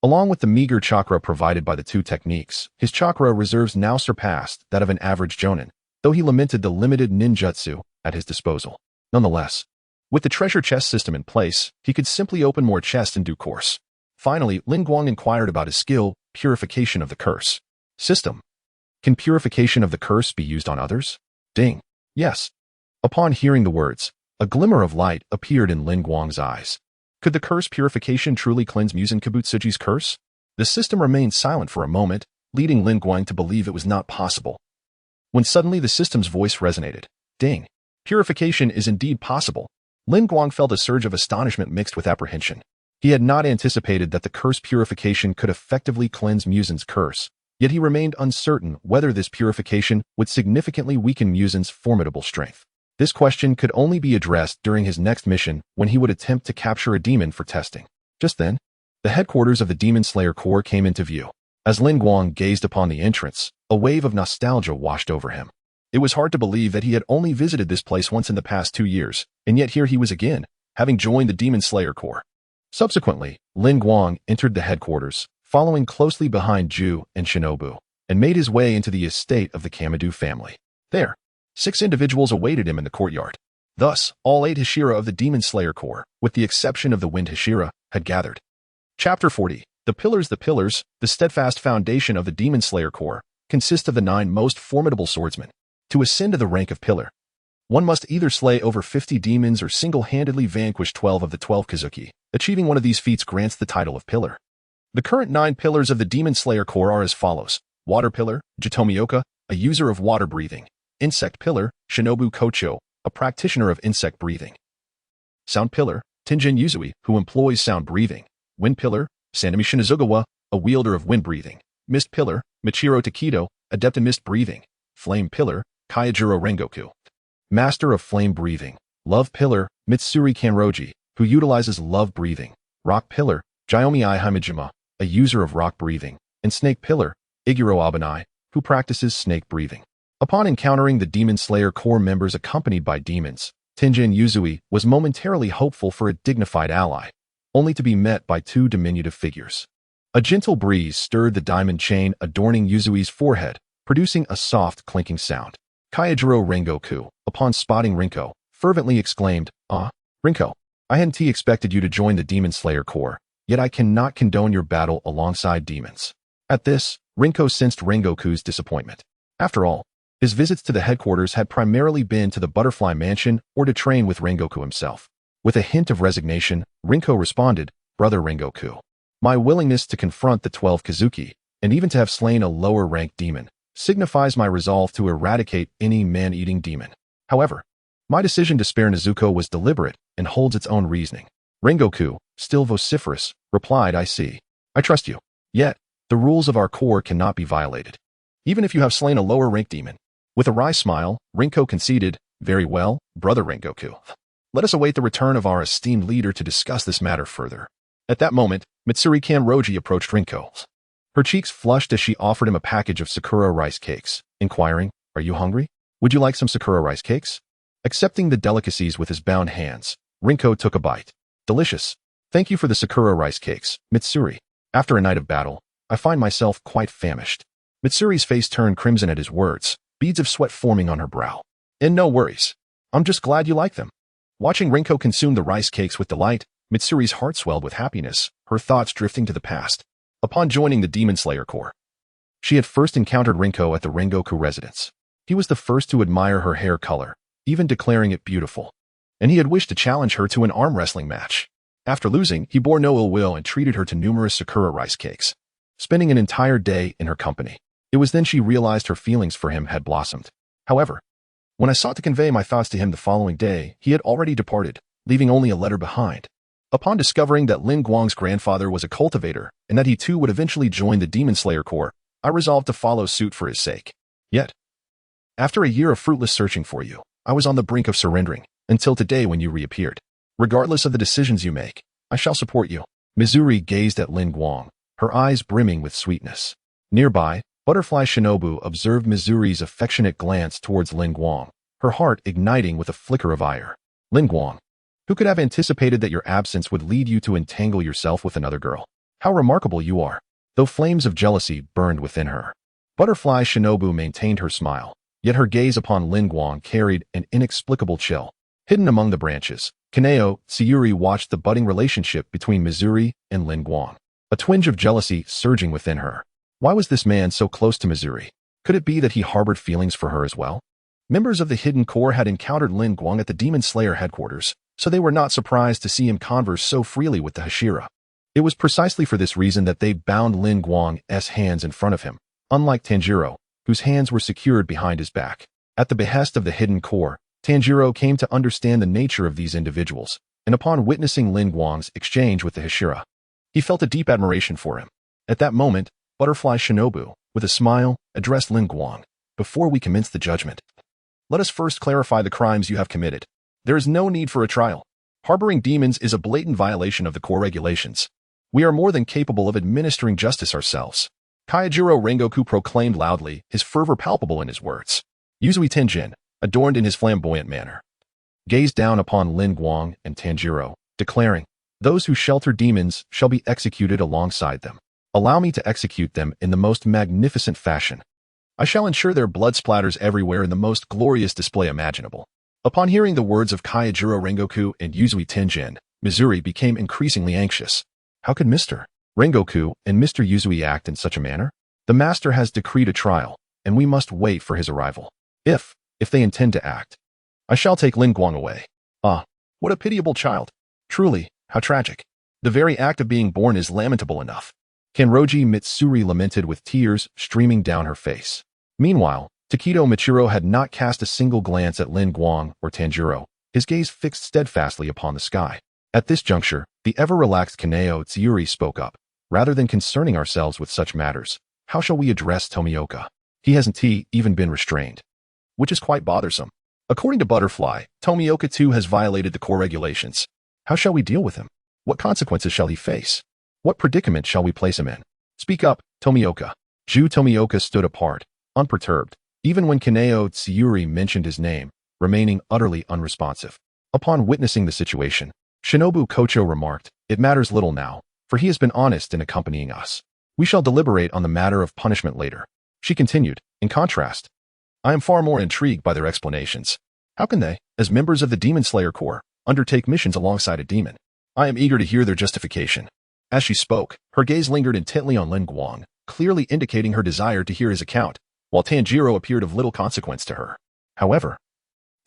Along with the meager chakra provided by the 2 techniques, his chakra reserves now surpassed that of an average jonin, though he lamented the limited ninjutsu at his disposal. Nonetheless, with the treasure chest system in place, he could simply open more chests in due course. Finally, Lin Guang inquired about his skill, Purification of the Curse. System. Can purification of the curse be used on others? Ding. Yes. Upon hearing the words, a glimmer of light appeared in Lin Guang's eyes. Could the curse purification truly cleanse Muzan Kibutsuji's curse? The system remained silent for a moment, leading Lin Guang to believe it was not possible. When suddenly the system's voice resonated. Ding. Purification is indeed possible. Lin Guang felt a surge of astonishment mixed with apprehension. He had not anticipated that the curse purification could effectively cleanse Muzan's curse, yet he remained uncertain whether this purification would significantly weaken Muzan's formidable strength. This question could only be addressed during his next mission when he would attempt to capture a demon for testing. Just then, the headquarters of the Demon Slayer Corps came into view. As Lin Guang gazed upon the entrance, a wave of nostalgia washed over him. It was hard to believe that he had only visited this place once in the past 2 years, and yet here he was again, having joined the Demon Slayer Corps. Subsequently, Lin Guang entered the headquarters, following closely behind Ju and Shinobu, and made his way into the estate of the Kamadu family. There, 6 individuals awaited him in the courtyard. Thus, all 8 Hashira of the Demon Slayer Corps, with the exception of the Wind Hashira, had gathered. Chapter 40. The pillars, the steadfast foundation of the Demon Slayer Corps, consist of the 9 most formidable swordsmen. To ascend to the rank of pillar, one must either slay over 50 demons or single-handedly vanquish 12 of the 12 Kazuki. Achieving one of these feats grants the title of pillar. The current 9 pillars of the Demon Slayer Corps are as follows. Water Pillar, Jitomioka, a user of water breathing. Insect Pillar, Shinobu Kocho, a practitioner of insect breathing. Sound Pillar, Tenjin Yuzui, who employs sound breathing. Wind Pillar, Sanemi Shinazugawa, a wielder of wind breathing. Mist Pillar, Michiro Takido, adept in mist breathing. Flame Pillar, Kayajiro Rengoku, master of flame breathing. Love Pillar, Mitsuri Kanroji, who utilizes love breathing. Rock Pillar, Jiomi Himejima, a user of rock breathing. And Snake Pillar, Iguro Abanai, who practices snake breathing. Upon encountering the Demon Slayer Corps members accompanied by demons, Tenjin Yuzui was momentarily hopeful for a dignified ally, only to be met by 2 diminutive figures. A gentle breeze stirred the diamond chain adorning Yuzui's forehead, producing a soft clinking sound. Kayajiro Rengoku, upon spotting Rinko, fervently exclaimed, "Ah, Rinko, I hadn't expected you to join the Demon Slayer Corps, yet I cannot condone your battle alongside demons." At this, Rinko sensed Rengoku's disappointment. After all, his visits to the headquarters had primarily been to the Butterfly Mansion or to train with Rengoku himself. With a hint of resignation, Rinko responded, "Brother Rengoku, my willingness to confront the 12 Kazuki, and even to have slain a lower-ranked demon, signifies my resolve to eradicate any man-eating demon. However, my decision to spare Nezuko was deliberate and holds its own reasoning." Rengoku, still vociferous, replied, "I see. I trust you. Yet, the rules of our corps cannot be violated, even if you have slain a lower-ranked demon." With a wry smile, Rinko conceded, "Very well, Brother Rengoku. Let us await the return of our esteemed leader to discuss this matter further." At that moment, Mitsuri Kanroji approached Rinko. Her cheeks flushed as she offered him a package of Sakura rice cakes, inquiring, "Are you hungry? Would you like some Sakura rice cakes?" Accepting the delicacies with his bound hands, Rinko took a bite. "Delicious. Thank you for the Sakura rice cakes, Mitsuri. After a night of battle, I find myself quite famished." Mitsuri's face turned crimson at his words, beads of sweat forming on her brow. "And no worries. I'm just glad you like them." Watching Rinko consume the rice cakes with delight, Mitsuri's heart swelled with happiness, her thoughts drifting to the past. Upon joining the Demon Slayer Corps, she had first encountered Rinko at the Rengoku residence. He was the first to admire her hair color, even declaring it beautiful, and he had wished to challenge her to an arm wrestling match. After losing, he bore no ill will and treated her to numerous Sakura rice cakes, spending an entire day in her company. It was then she realized her feelings for him had blossomed. However, when I sought to convey my thoughts to him the following day, he had already departed, leaving only a letter behind. Upon discovering that Lin Guang's grandfather was a cultivator and that he too would eventually join the Demon Slayer Corps, I resolved to follow suit for his sake. Yet, after a year of fruitless searching for you, I was on the brink of surrendering, until today when you reappeared. Regardless of the decisions you make, I shall support you. Mizuri gazed at Lin Guang, her eyes brimming with sweetness. Nearby, Butterfly Shinobu observed Mizuri's affectionate glance towards Lin Guang, her heart igniting with a flicker of ire. Lin Guang, who could have anticipated that your absence would lead you to entangle yourself with another girl? How remarkable you are! Though flames of jealousy burned within her, Butterfly Shinobu maintained her smile, yet her gaze upon Lin Guang carried an inexplicable chill. Hidden among the branches, Kaneo Tsuyuri watched the budding relationship between Mizuri and Lin Guang, a twinge of jealousy surging within her. Why was this man so close to Mizuri? Could it be that he harbored feelings for her as well? Members of the Hidden Corps had encountered Lin Guang at the Demon Slayer headquarters, so they were not surprised to see him converse so freely with the Hashira. It was precisely for this reason that they bound Lin Guang's hands in front of him, unlike Tanjiro, whose hands were secured behind his back. At the behest of the Hidden Corps, Tanjiro came to understand the nature of these individuals, and upon witnessing Lin Guang's exchange with the Hashira, he felt a deep admiration for him. At that moment, Butterfly Shinobu, with a smile, addressed Lin Guang. Before we commence the judgment, let us first clarify the crimes you have committed. There is no need for a trial. Harboring demons is a blatant violation of the core regulations. We are more than capable of administering justice ourselves. Kaijiro Rengoku proclaimed loudly, his fervor palpable in his words. Yuzui Tenjin, adorned in his flamboyant manner, gazed down upon Lin Guang and Tanjiro, declaring, "Those who shelter demons shall be executed alongside them. Allow me to execute them in the most magnificent fashion. I shall ensure their blood splatters everywhere in the most glorious display imaginable." Upon hearing the words of Kaijiro Rengoku and Yuzui Tenjin, Mizuri became increasingly anxious. How could Mr. Rengoku and Mr. Yuzui act in such a manner? The master has decreed a trial, and we must wait for his arrival. If they intend to act, I shall take Lin Guang away. Ah, what a pitiable child. Truly, how tragic. The very act of being born is lamentable enough. Kanroji Mitsuri lamented with tears streaming down her face. Meanwhile, Takedo Michiro had not cast a single glance at Lin Guang or Tanjiro, his gaze fixed steadfastly upon the sky. At this juncture, the ever-relaxed Kaneo Tsuyuri spoke up. Rather than concerning ourselves with such matters, how shall we address Tomioka? He hasn't even been restrained, which is quite bothersome. According to Butterfly, Tomioka too has violated the core regulations. How shall we deal with him? What consequences shall he face? What predicament shall we place him in? Speak up, Tomioka. Ju Tomioka stood apart, unperturbed, even when Kaneo Tsuyuri mentioned his name, remaining utterly unresponsive. Upon witnessing the situation, Shinobu Kocho remarked, "It matters little now, for he has been honest in accompanying us. We shall deliberate on the matter of punishment later." She continued, "In contrast, I am far more intrigued by their explanations. How can they, as members of the Demon Slayer Corps, undertake missions alongside a demon? I am eager to hear their justification." As she spoke, her gaze lingered intently on Lin Guang, clearly indicating her desire to hear his account, while Tanjiro appeared of little consequence to her. However,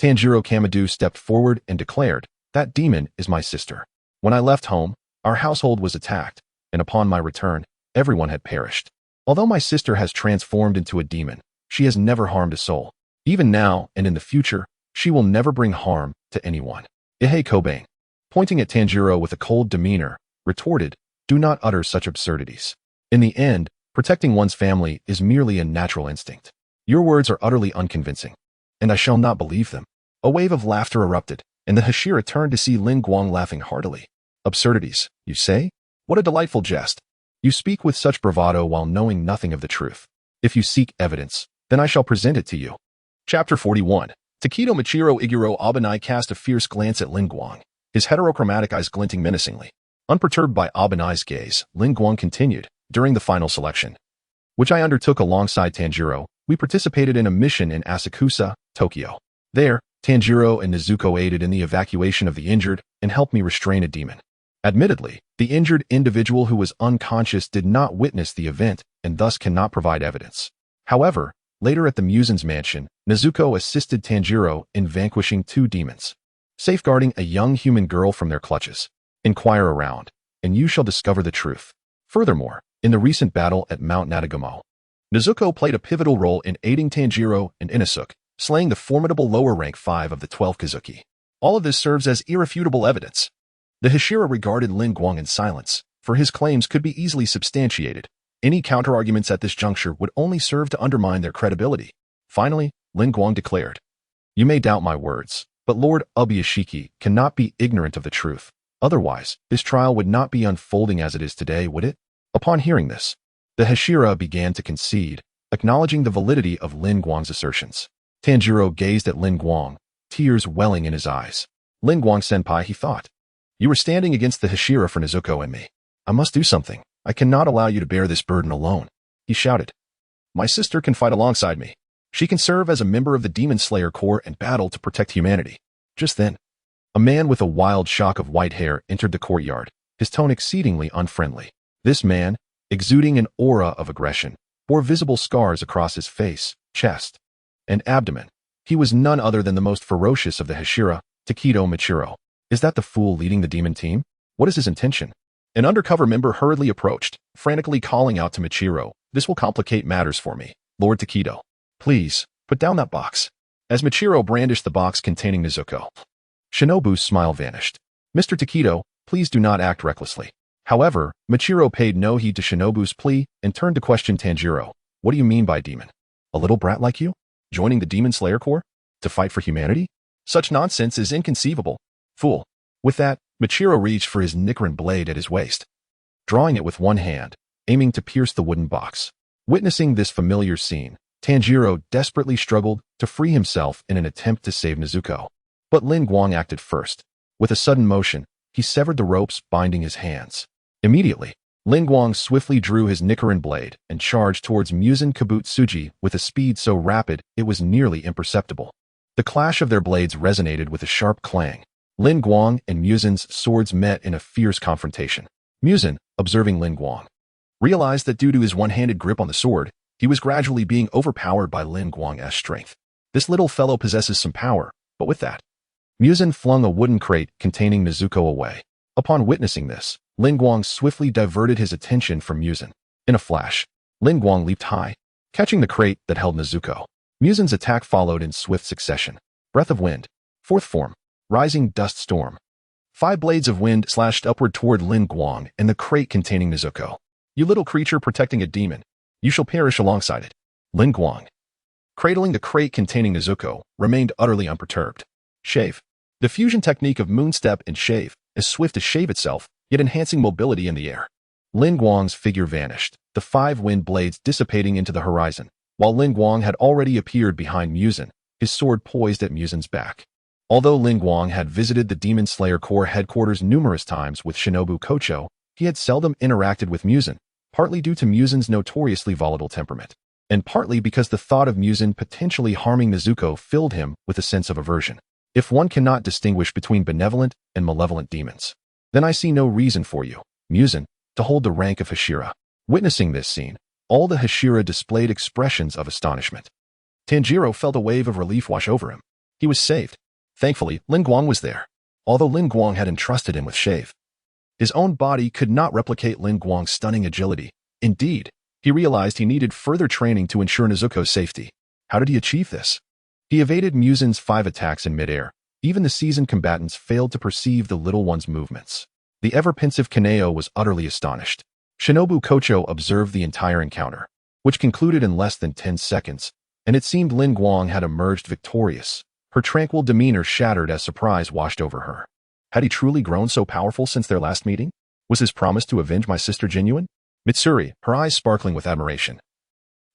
Tanjiro Kamadu stepped forward and declared, "That demon is my sister. When I left home, our household was attacked, and upon my return, everyone had perished. Although my sister has transformed into a demon, she has never harmed a soul. Even now and in the future, she will never bring harm to anyone." Ihei Kobane, pointing at Tanjiro with a cold demeanor, retorted, "Do not utter such absurdities. In the end, protecting one's family is merely a natural instinct. Your words are utterly unconvincing, and I shall not believe them." A wave of laughter erupted, and the Hashira turned to see Lin Guang laughing heartily. "Absurdities, you say? What a delightful jest. You speak with such bravado while knowing nothing of the truth. If you seek evidence, then I shall present it to you." Chapter 41. Takedo Michiro Iguro Abanai cast a fierce glance at Lin Guang, his heterochromatic eyes glinting menacingly. Unperturbed by Abanai's gaze, Lin Guang continued, "During the final selection, which I undertook alongside Tanjiro, we participated in a mission in Asakusa, Tokyo. There, Tanjiro and Nezuko aided in the evacuation of the injured and helped me restrain a demon. Admittedly, the injured individual who was unconscious did not witness the event and thus cannot provide evidence. However, later at the Muzan's mansion, Nezuko assisted Tanjiro in vanquishing 2 demons, safeguarding a young human girl from their clutches. Inquire around, and you shall discover the truth. Furthermore, in the recent battle at Mount Natagamo, Nezuko played a pivotal role in aiding Tanjiro and Inosuke, slaying the formidable lower rank 5 of the 12 Kizuki. All of this serves as irrefutable evidence. The Hashira regarded Lin Guang in silence, for his claims could be easily substantiated. Any counterarguments at this juncture would only serve to undermine their credibility. Finally, Lin Guang declared, "You may doubt my words, but Lord Ubuyashiki cannot be ignorant of the truth. Otherwise, this trial would not be unfolding as it is today, would it?" Upon hearing this, the Hashira began to concede, acknowledging the validity of Lin Guang's assertions. Tanjiro gazed at Lin Guang, tears welling in his eyes. "Lin Guang-senpai," he thought, "you are standing against the Hashira for Nezuko and me. I must do something. I cannot allow you to bear this burden alone." He shouted, "My sister can fight alongside me. She can serve as a member of the Demon Slayer Corps and battle to protect humanity." Just then, a man with a wild shock of white hair entered the courtyard, his tone exceedingly unfriendly. This man, exuding an aura of aggression, bore visible scars across his face, chest, and abdomen. He was none other than the most ferocious of the Hashira, Takedo Michiro. Is that the fool leading the demon team? What is his intention? An undercover member hurriedly approached, frantically calling out to Michiro, "This will complicate matters for me, Lord Takedo. Please, put down that box." As Michiro brandished the box containing Nezuko, Shinobu's smile vanished. "Mr. Takedo, please do not act recklessly." However, Michiro paid no heed to Shinobu's plea and turned to question Tanjiro. "What do you mean by demon? A little brat like you? Joining the Demon Slayer Corps? To fight for humanity? Such nonsense is inconceivable. Fool." With that, Michiro reached for his Nichiren blade at his waist, drawing it with one hand, aiming to pierce the wooden box. Witnessing this familiar scene, Tanjiro desperately struggled to free himself in an attempt to save Nezuko. But Lin Guang acted first. With a sudden motion, he severed the ropes binding his hands. Immediately, Lin Guang swiftly drew his Nichiren blade and charged towards Muzan Kibutsuji with a speed so rapid it was nearly imperceptible. The clash of their blades resonated with a sharp clang. Lin Guang and Muzan's swords met in a fierce confrontation. Muzan, observing Lin Guang, realized that due to his one-handed grip on the sword, he was gradually being overpowered by Lin Guang's strength. This little fellow possesses some power, but with that, Muzan flung a wooden crate containing Nezuko away. Upon witnessing this, Lin Guang swiftly diverted his attention from Muzan. In a flash, Lin Guang leaped high, catching the crate that held Nezuko. Muzan's attack followed in swift succession. Breath of wind. Fourth form. Rising dust storm. 5 blades of wind slashed upward toward Lin Guang and the crate containing Nezuko. "You little creature protecting a demon. You shall perish alongside it." Lin Guang, cradling the crate containing Nezuko, remained utterly unperturbed. Shave. The fusion technique of Moonstep and Shave is swift as shave itself, yet enhancing mobility in the air. Lin Guang's figure vanished, the 5 wind blades dissipating into the horizon, while Lin Guang had already appeared behind Muzan, his sword poised at Muzan's back. Although Lin Guang had visited the Demon Slayer Corps headquarters numerous times with Shinobu Kocho, he had seldom interacted with Muzan, partly due to Muzan's notoriously volatile temperament, and partly because the thought of Muzan potentially harming Nezuko filled him with a sense of aversion. If one cannot distinguish between benevolent and malevolent demons, then I see no reason for you, Muzan, to hold the rank of Hashira. Witnessing this scene, all the Hashira displayed expressions of astonishment. Tanjiro felt a wave of relief wash over him. He was saved. Thankfully, Lin Guang was there. Although Lin Guang had entrusted him with Shave, his own body could not replicate Lin Guang's stunning agility. Indeed, he realized he needed further training to ensure Nezuko's safety. How did he achieve this? He evaded Muzan's 5 attacks in midair. Even the seasoned combatants failed to perceive the little one's movements. The ever-pensive Kaneo was utterly astonished. Shinobu Kocho observed the entire encounter, which concluded in less than 10 seconds, and it seemed Lin Guang had emerged victorious. Her tranquil demeanor shattered as surprise washed over her. Had he truly grown so powerful since their last meeting? Was his promise to avenge my sister genuine? Mitsuri, her eyes sparkling with admiration,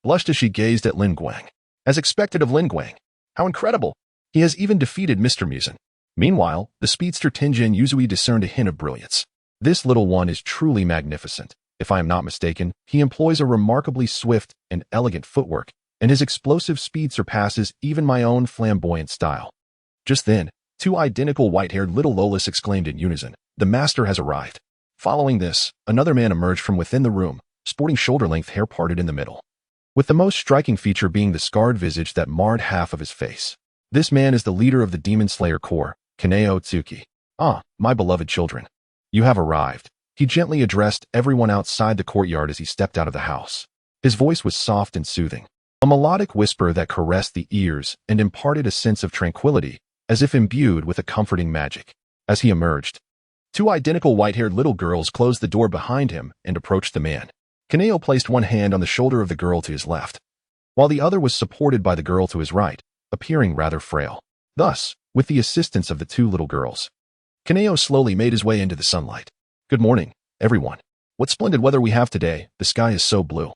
blushed as she gazed at Lin Guang. As expected of Lin Guang. How incredible! He has even defeated Mr. Muzan. Meanwhile, the speedster Tenjin Yuzui discerned a hint of brilliance. This little one is truly magnificent. If I am not mistaken, he employs a remarkably swift and elegant footwork, and his explosive speed surpasses even my own flamboyant style. Just then, 2 identical white-haired little Lolas exclaimed in unison, The master has arrived. Following this, another man emerged from within the room, sporting shoulder-length hair parted in the middle, with the most striking feature being the scarred visage that marred half of his face. This man is the leader of the Demon Slayer Corps, Kaneo Tsuki. "Ah, my beloved children. You have arrived." He gently addressed everyone outside the courtyard as he stepped out of the house. His voice was soft and soothing, a melodic whisper that caressed the ears and imparted a sense of tranquility, as if imbued with a comforting magic. As he emerged, two identical white-haired little girls closed the door behind him and approached the man. Kaneo placed one hand on the shoulder of the girl to his left, while the other was supported by the girl to his right, appearing rather frail. Thus, with the assistance of the two little girls, Kaneo slowly made his way into the sunlight. "Good morning, everyone. What splendid weather we have today. The sky is so blue.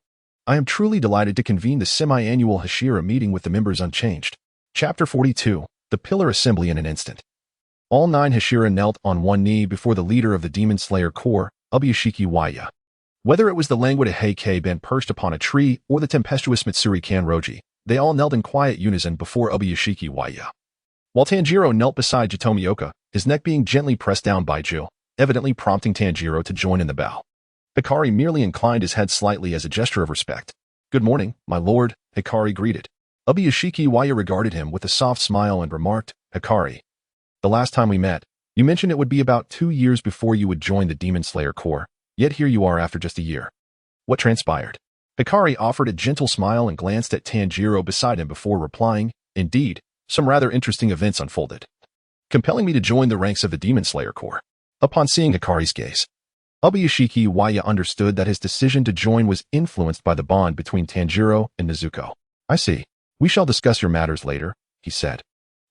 I am truly delighted to convene the semi-annual Hashira meeting with the members unchanged." Chapter 42, The Pillar Assembly in an Instant. All 9 Hashira knelt on one knee before the leader of the Demon Slayer Corps, Ubuyashiki Waya. Whether it was the languid Heike-ben perched upon a tree or the tempestuous Mitsuri Kanroji, they all knelt in quiet unison before Ubuyashiki Waya. While Tanjiro knelt beside Jitomioka, his neck being gently pressed down by Jill, evidently prompting Tanjiro to join in the bow. Hikari merely inclined his head slightly as a gesture of respect. "Good morning, my lord," Hikari greeted. Ubuyashiki Waya regarded him with a soft smile and remarked, "Hikari, the last time we met, you mentioned it would be about 2 years before you would join the Demon Slayer Corps, yet here you are after just a year. What transpired?" Hikari offered a gentle smile and glanced at Tanjiro beside him before replying, "Indeed, some rather interesting events unfolded, compelling me to join the ranks of the Demon Slayer Corps." Upon seeing Hikari's gaze, Ubuyashiki Waya understood that his decision to join was influenced by the bond between Tanjiro and Nezuko. "I see. We shall discuss your matters later," he said,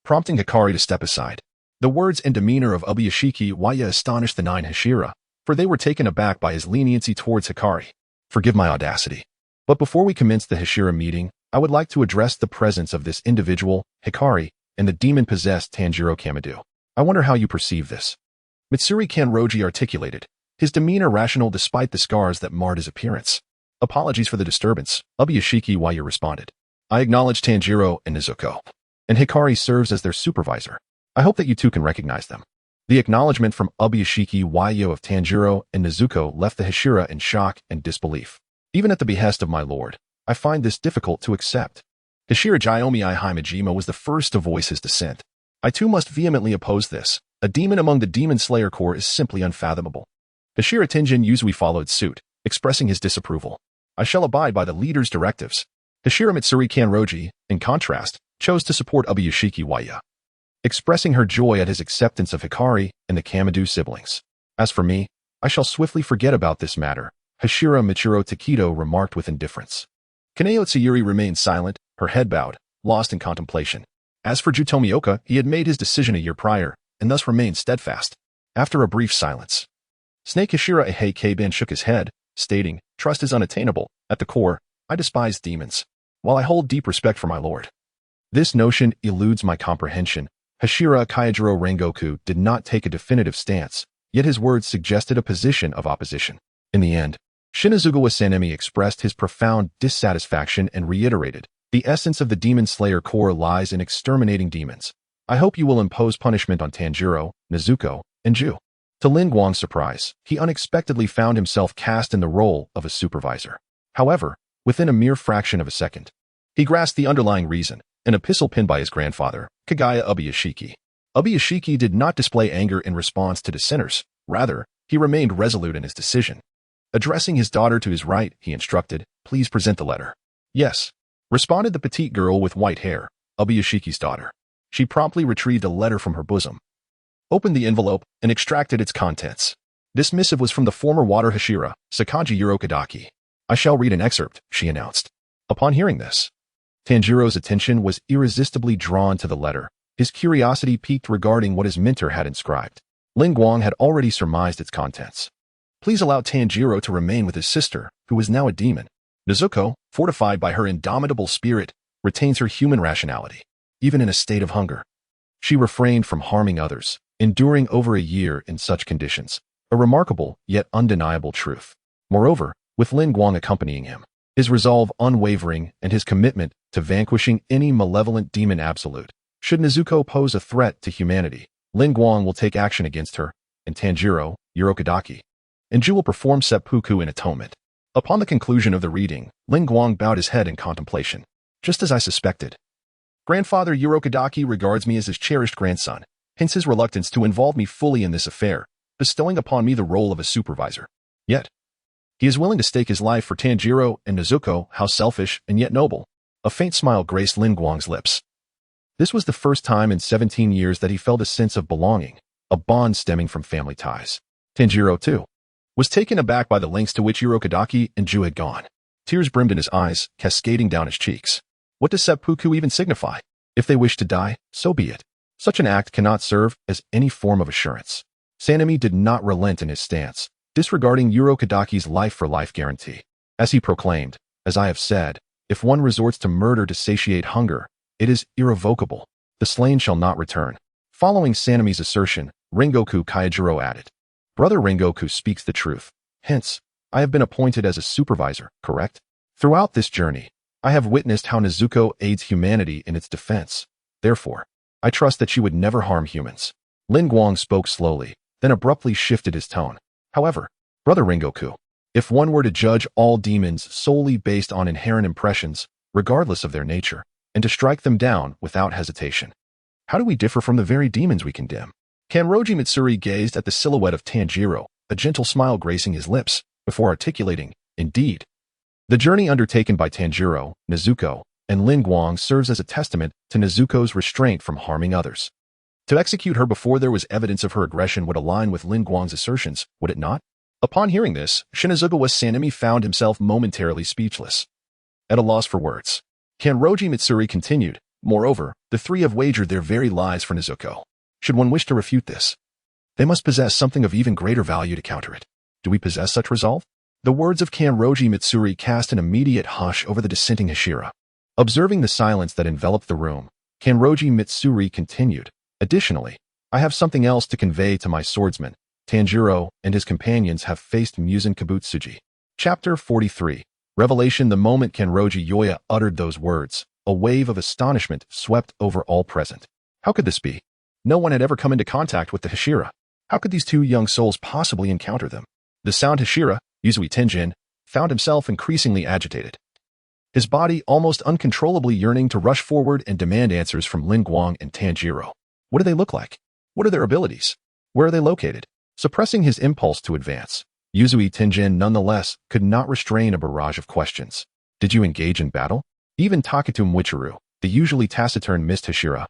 prompting Hikari to step aside. The words and demeanor of Ubuyashiki Waya astonished the 9 Hashira, for they were taken aback by his leniency towards Hikari. "Forgive my audacity, but before we commence the Hashira meeting, I would like to address the presence of this individual, Hikari, and the demon-possessed Tanjiro Kamado. I wonder how you perceive this." Mitsuri Kanroji articulated, his demeanor rational despite the scars that marred his appearance. "Apologies for the disturbance," Ubuyashiki Waya responded. "I acknowledge Tanjiro and Nezuko, and Hikari serves as their supervisor. I hope that you two can recognize them." The acknowledgement from Ubuyashiki Waya of Tanjiro and Nezuko left the Hashira in shock and disbelief. "Even at the behest of my lord, I find this difficult to accept." Hashira Jiomi Himejima was the first to voice his dissent. "I too must vehemently oppose this. A demon among the Demon Slayer Corps is simply unfathomable." Hashira Tenjin Yuzui followed suit, expressing his disapproval. "I shall abide by the leader's directives." Hashira Mitsuri Kanroji, in contrast, chose to support Ubuyashiki Waya, expressing her joy at his acceptance of Hikari and the Kamado siblings. "As for me, I shall swiftly forget about this matter," Hashira Michiro Takedo remarked with indifference. Kaneo Tsuyuri remained silent, her head bowed, lost in contemplation. As for Jutomioka, he had made his decision a year prior, and thus remained steadfast. After a brief silence, Snake Hashira Heike-ben shook his head, stating, "Trust is unattainable. At the core, I despise demons, while I hold deep respect for my lord. This notion eludes my comprehension." Hashira Kaijiro Rengoku did not take a definitive stance, yet his words suggested a position of opposition. In the end, Shinazugawa Sanemi expressed his profound dissatisfaction and reiterated, "The essence of the Demon Slayer Corps lies in exterminating demons. I hope you will impose punishment on Tanjiro, Nezuko, and Ju." To Lin Guang's surprise, he unexpectedly found himself cast in the role of a supervisor. However, within a mere fraction of a second, he grasped the underlying reason, an epistle penned by his grandfather, Kagaya Ubuyashiki. Ubuyashiki did not display anger in response to dissenters. Rather, he remained resolute in his decision. Addressing his daughter to his right, he instructed, "Please present the letter." "Yes," responded the petite girl with white hair, Ubuyashiki's daughter. She promptly retrieved a letter from her bosom, opened the envelope, and extracted its contents. This missive was from the former Water Hashira, Sakaji Urokadaki. "I shall read an excerpt," she announced. Upon hearing this, Tanjiro's attention was irresistibly drawn to the letter, his curiosity piqued regarding what his mentor had inscribed. Lin Guang had already surmised its contents. "Please allow Tanjiro to remain with his sister, who is now a demon. Nezuko, fortified by her indomitable spirit, retains her human rationality, even in a state of hunger. She refrained from harming others, enduring over a year in such conditions, a remarkable yet undeniable truth. Moreover, with Lin Guang accompanying him, his resolve unwavering and his commitment to vanquishing any malevolent demon absolute. Should Nezuko pose a threat to humanity, Lin Guang will take action against her, and Tanjiro, Urokadaki, and Ju will perform seppuku in atonement. Upon the conclusion of the reading, Lin Guang bowed his head in contemplation. Just as I suspected. Grandfather Urokadaki regards me as his cherished grandson, hence his reluctance to involve me fully in this affair, bestowing upon me the role of a supervisor. Yet, he is willing to stake his life for Tanjiro and Nezuko. How selfish and yet noble. A faint smile graced Lin Guang's lips. This was the first time in 17 years that he felt a sense of belonging, a bond stemming from family ties. Tanjiro, too, was taken aback by the lengths to which Urokadaki and Ju had gone. Tears brimmed in his eyes, cascading down his cheeks. What does seppuku even signify? If they wish to die, so be it. Such an act cannot serve as any form of assurance. Sanemi did not relent in his stance, disregarding Urokadaki's life-for-life guarantee. As he proclaimed, as I have said, if one resorts to murder to satiate hunger, it is irrevocable. The slain shall not return. Following Sanemi's assertion, Rengoku Kaijiro added, Brother Rengoku speaks the truth. Hence, I have been appointed as a supervisor, correct? Throughout this journey, I have witnessed how Nezuko aids humanity in its defense. Therefore, I trust that she would never harm humans. Lin Guang spoke slowly, then abruptly shifted his tone. However, Brother Rengoku, if one were to judge all demons solely based on inherent impressions, regardless of their nature, and to strike them down without hesitation, how do we differ from the very demons we condemn? Kanroji Mitsuri gazed at the silhouette of Tanjiro, a gentle smile gracing his lips, before articulating, indeed. The journey undertaken by Tanjiro, Nezuko, and Lin Guang serves as a testament to Nezuko's restraint from harming others. To execute her before there was evidence of her aggression would align with Lin Guang's assertions, would it not? Upon hearing this, Shinazugawa Sanemi found himself momentarily speechless. At a loss for words. Kanroji Mitsuri continued, moreover, the three have wagered their very lives for Nezuko. Should one wish to refute this, they must possess something of even greater value to counter it. Do we possess such resolve? The words of Kanroji Mitsuri cast an immediate hush over the dissenting Hashira. Observing the silence that enveloped the room, Kanroji Mitsuri continued, additionally, I have something else to convey to my swordsman. Tanjiro and his companions have faced Muzan Kibutsuji. Chapter 43. Revelation. The moment Kanroji Yoya uttered those words, a wave of astonishment swept over all present. How could this be? No one had ever come into contact with the Hashira. How could these two young souls possibly encounter them? The sound Hashira, Yuzui Tenjin, found himself increasingly agitated. His body almost uncontrollably yearning to rush forward and demand answers from Lin Guang and Tanjiro. What do they look like? What are their abilities? Where are they located? Suppressing his impulse to advance, Yuzui Tenjin nonetheless could not restrain a barrage of questions. Did you engage in battle? Even Taketo Michiru, the usually taciturn Mist Hashira,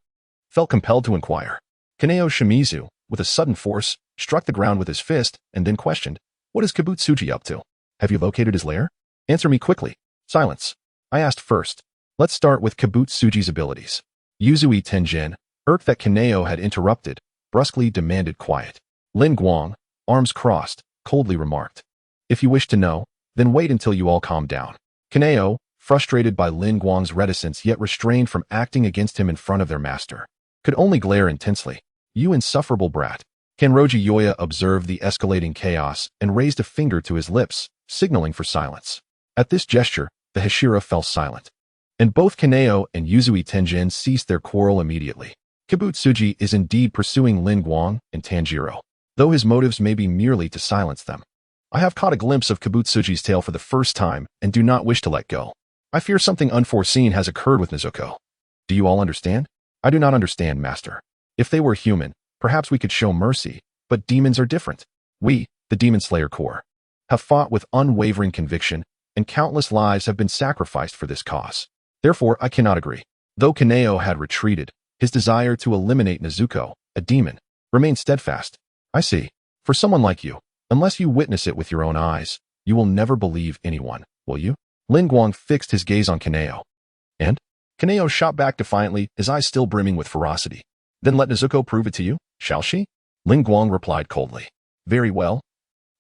felt compelled to inquire. Kaneo Shimizu, with a sudden force, struck the ground with his fist and then questioned, What is Kibutsuji up to? Have you located his lair? Answer me quickly. Silence. I asked first. Let's start with Kibutsuji's abilities. Yuzui Tenjin, irked that Kaneo had interrupted, brusquely demanded quiet. Lin Guang, arms crossed, coldly remarked, If you wish to know, then wait until you all calm down. Kaneo, frustrated by Lin Guang's reticence yet restrained from acting against him in front of their master, could only glare intensely. You insufferable brat. Kanroji Yoya observed the escalating chaos and raised a finger to his lips, signaling for silence. At this gesture, the Hashira fell silent, and both Kaneo and Yuzui Tenjin ceased their quarrel immediately. Kibutsuji is indeed pursuing Lin Guang and Tanjiro, though his motives may be merely to silence them. I have caught a glimpse of Kibutsuji's tail for the first time and do not wish to let go. I fear something unforeseen has occurred with Nezuko. Do you all understand? I do not understand, Master. If they were human, perhaps we could show mercy, but demons are different. We, the Demon Slayer Corps, have fought with unwavering conviction, and countless lives have been sacrificed for this cause. Therefore, I cannot agree. Though Kaneo had retreated, his desire to eliminate Nezuko, a demon, remained steadfast. I see. For someone like you, unless you witness it with your own eyes, you will never believe anyone, will you? Lin Guang fixed his gaze on Kaneo. And? Kaneo shot back defiantly, his eyes still brimming with ferocity. Then let Nezuko prove it to you, shall she? Lin Guang replied coldly. Very well.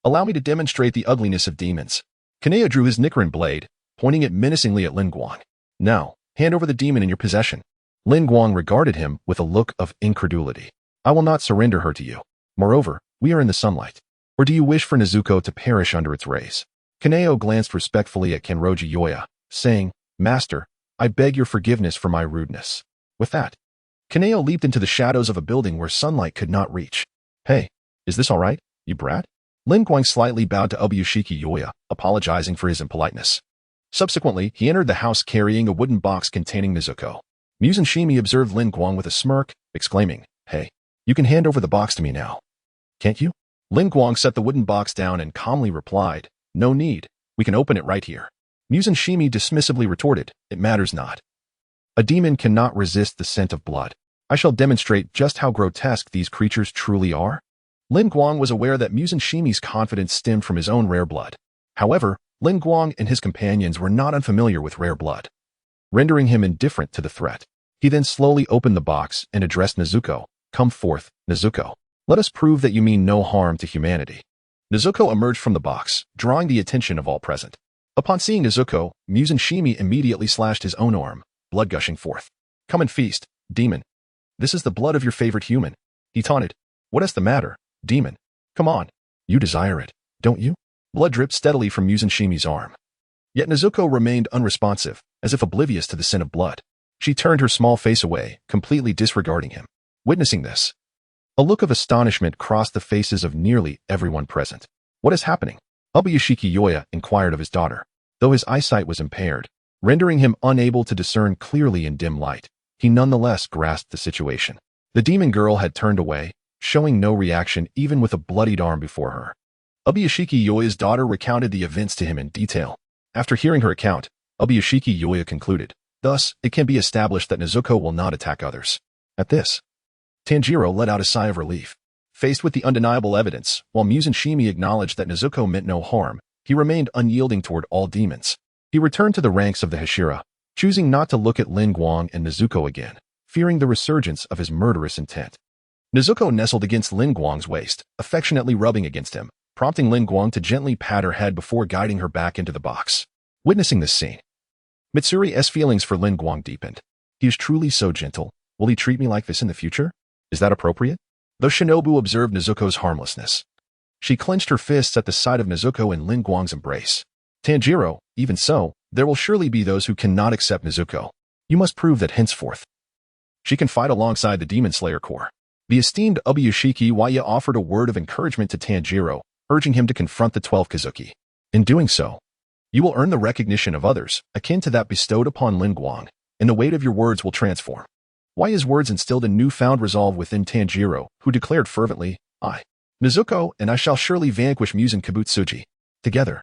Allow me to demonstrate the ugliness of demons. Kaneo drew his Nichiren blade, pointing it menacingly at Lin Guang. Now, hand over the demon in your possession. Lin Guang regarded him with a look of incredulity. I will not surrender her to you. Moreover, we are in the sunlight. Or do you wish for Nezuko to perish under its rays? Kaneo glanced respectfully at Kanroji Yoya, saying, Master, I beg your forgiveness for my rudeness. With that, Kaneo leaped into the shadows of a building where sunlight could not reach. Hey, Is this all right, you brat? Lin Guang slightly bowed to Obuyashiki Yoya, apologizing for his impoliteness. Subsequently, he entered the house carrying a wooden box containing Nezuko. Muzan Shimi observed Lin Guang with a smirk, exclaiming, "Hey, you can hand over the box to me now. Can't you?" Lin Guang set the wooden box down and calmly replied, "No need. We can open it right here." Muzan Shimi dismissively retorted, "It matters not. A demon cannot resist the scent of blood. I shall demonstrate just how grotesque these creatures truly are." Lin Guang was aware that Muzan Shimi's confidence stemmed from his own rare blood. However, Lin Guang and his companions were not unfamiliar with rare blood, rendering him indifferent to the threat. He then slowly opened the box and addressed Nezuko. "Come forth, Nezuko. Let us prove that you mean no harm to humanity." Nezuko emerged from the box, drawing the attention of all present. Upon seeing Nezuko, Muzan Shimi immediately slashed his own arm, blood gushing forth. "Come and feast, demon. This is the blood of your favorite human," he taunted. "What is the matter, demon? Come on. You desire it, don't you?" Blood dripped steadily from Muzan Shimi's arm. Yet Nezuko remained unresponsive, as if oblivious to the scent of blood. She turned her small face away, completely disregarding him. Witnessing this, a look of astonishment crossed the faces of nearly everyone present. "What is happening?" Obuyashiki Yoya inquired of his daughter. Though his eyesight was impaired, rendering him unable to discern clearly in dim light, he nonetheless grasped the situation. The demon girl had turned away, showing no reaction even with a bloodied arm before her. Obuyashiki Yoya's daughter recounted the events to him in detail. After hearing her account, Obuyashiki Yoya concluded, "Thus, it can be established that Nezuko will not attack others." At this, Tanjiro let out a sigh of relief. Faced with the undeniable evidence, while Muzan Shimi acknowledged that Nezuko meant no harm, he remained unyielding toward all demons. He returned to the ranks of the Hashira, choosing not to look at Lin Guang and Nezuko again, fearing the resurgence of his murderous intent. Nezuko nestled against Lin Guang's waist, affectionately rubbing against him, prompting Lin Guang to gently pat her head before guiding her back into the box. Witnessing this scene, Mitsuri's feelings for Lin Guang deepened. He is truly so gentle. Will he treat me like this in the future? Is that appropriate? Though Shinobu observed Nezuko's harmlessness, she clenched her fists at the sight of Nezuko in Lin Guang's embrace. "Tanjiro, even so, there will surely be those who cannot accept Nezuko. You must prove that henceforth she can fight alongside the Demon Slayer Corps." The esteemed Obuyashiki Yoya offered a word of encouragement to Tanjiro, urging him to confront the 12 Kizuki. In doing so, you will earn the recognition of others, akin to that bestowed upon Lin Guang, and the weight of your words will transform. Yoya's words instilled a newfound resolve within Tanjiro, who declared fervently, "I, Nezuko, and I shall surely vanquish Muzan Kibutsuji. Together,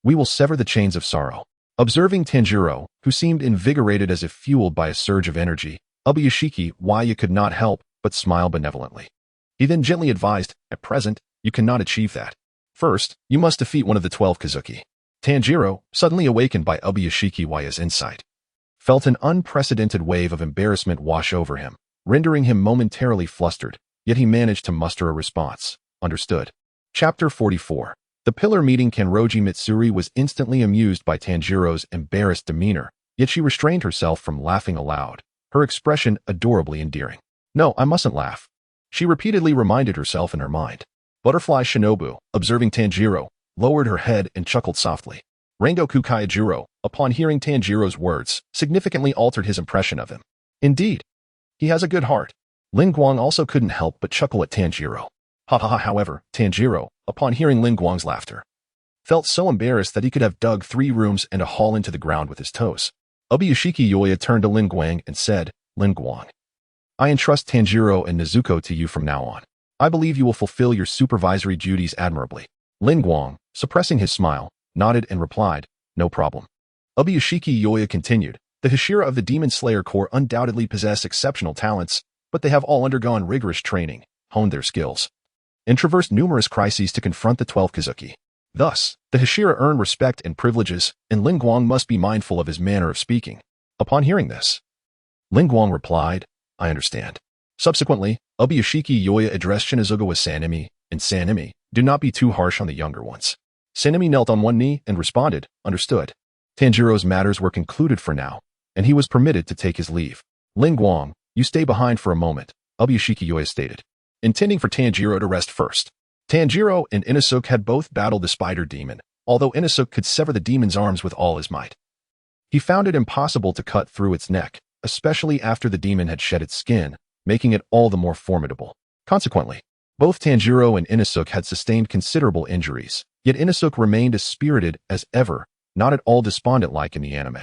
we will sever the chains of sorrow." Observing Tanjiro, who seemed invigorated as if fueled by a surge of energy, Obuyashiki Yoya could not help but smile benevolently. He then gently advised, "At present, you cannot achieve that. First, you must defeat one of the 12 Kizuki." Tanjiro, suddenly awakened by Obuyashiki Yoya's insight, felt an unprecedented wave of embarrassment wash over him, rendering him momentarily flustered, yet he managed to muster a response. "Understood." Chapter 44. The pillar meeting Kanroji Mitsuri was instantly amused by Tanjiro's embarrassed demeanor, yet she restrained herself from laughing aloud, her expression adorably endearing. "No, I mustn't laugh," she repeatedly reminded herself in her mind. Butterfly Shinobu, observing Tanjiro, lowered her head and chuckled softly. Rengoku Kaijiro, upon hearing Tanjiro's words, significantly altered his impression of him. Indeed, he has a good heart. Lin Guang also couldn't help but chuckle at Tanjiro. Ha ha ha. However, Tanjiro, upon hearing Lin Guang's laughter, felt so embarrassed that he could have dug 3 rooms and a hall into the ground with his toes. Obuyashiki Yoya turned to Lin Guang and said, "Lin Guang, I entrust Tanjiro and Nezuko to you from now on. I believe you will fulfill your supervisory duties admirably." Lin Guang, suppressing his smile, nodded and replied, "No problem." Obuyashiki Yoya continued, "The Hashira of the Demon Slayer Corps undoubtedly possess exceptional talents, but they have all undergone rigorous training, honed their skills, and traversed numerous crises to confront the 12 Kizuki. Thus, the Hashira earn respect and privileges, and Lin Guang must be mindful of his manner of speaking." Upon hearing this, Lin Guang replied, "I understand." Subsequently, Obuyashiki Yoya addressed Shinizuga with Sanemi, and Sanemi, "Do not be too harsh on the younger ones." Sanemi knelt on one knee and responded, "Understood." Tanjiro's matters were concluded for now, and he was permitted to take his leave. "Lin Guang, you stay behind for a moment," Obuyashiki Yoya stated, intending for Tanjiro to rest first. Tanjiro and Inosuke had both battled the spider demon, although Inosuke could sever the demon's arms with all his might. He found it impossible to cut through its neck, especially after the demon had shed its skin, making it all the more formidable. Consequently, Both Tanjiro and Inosuke had sustained considerable injuries, yet Inosuke remained as spirited as ever, not at all despondent like in the anime.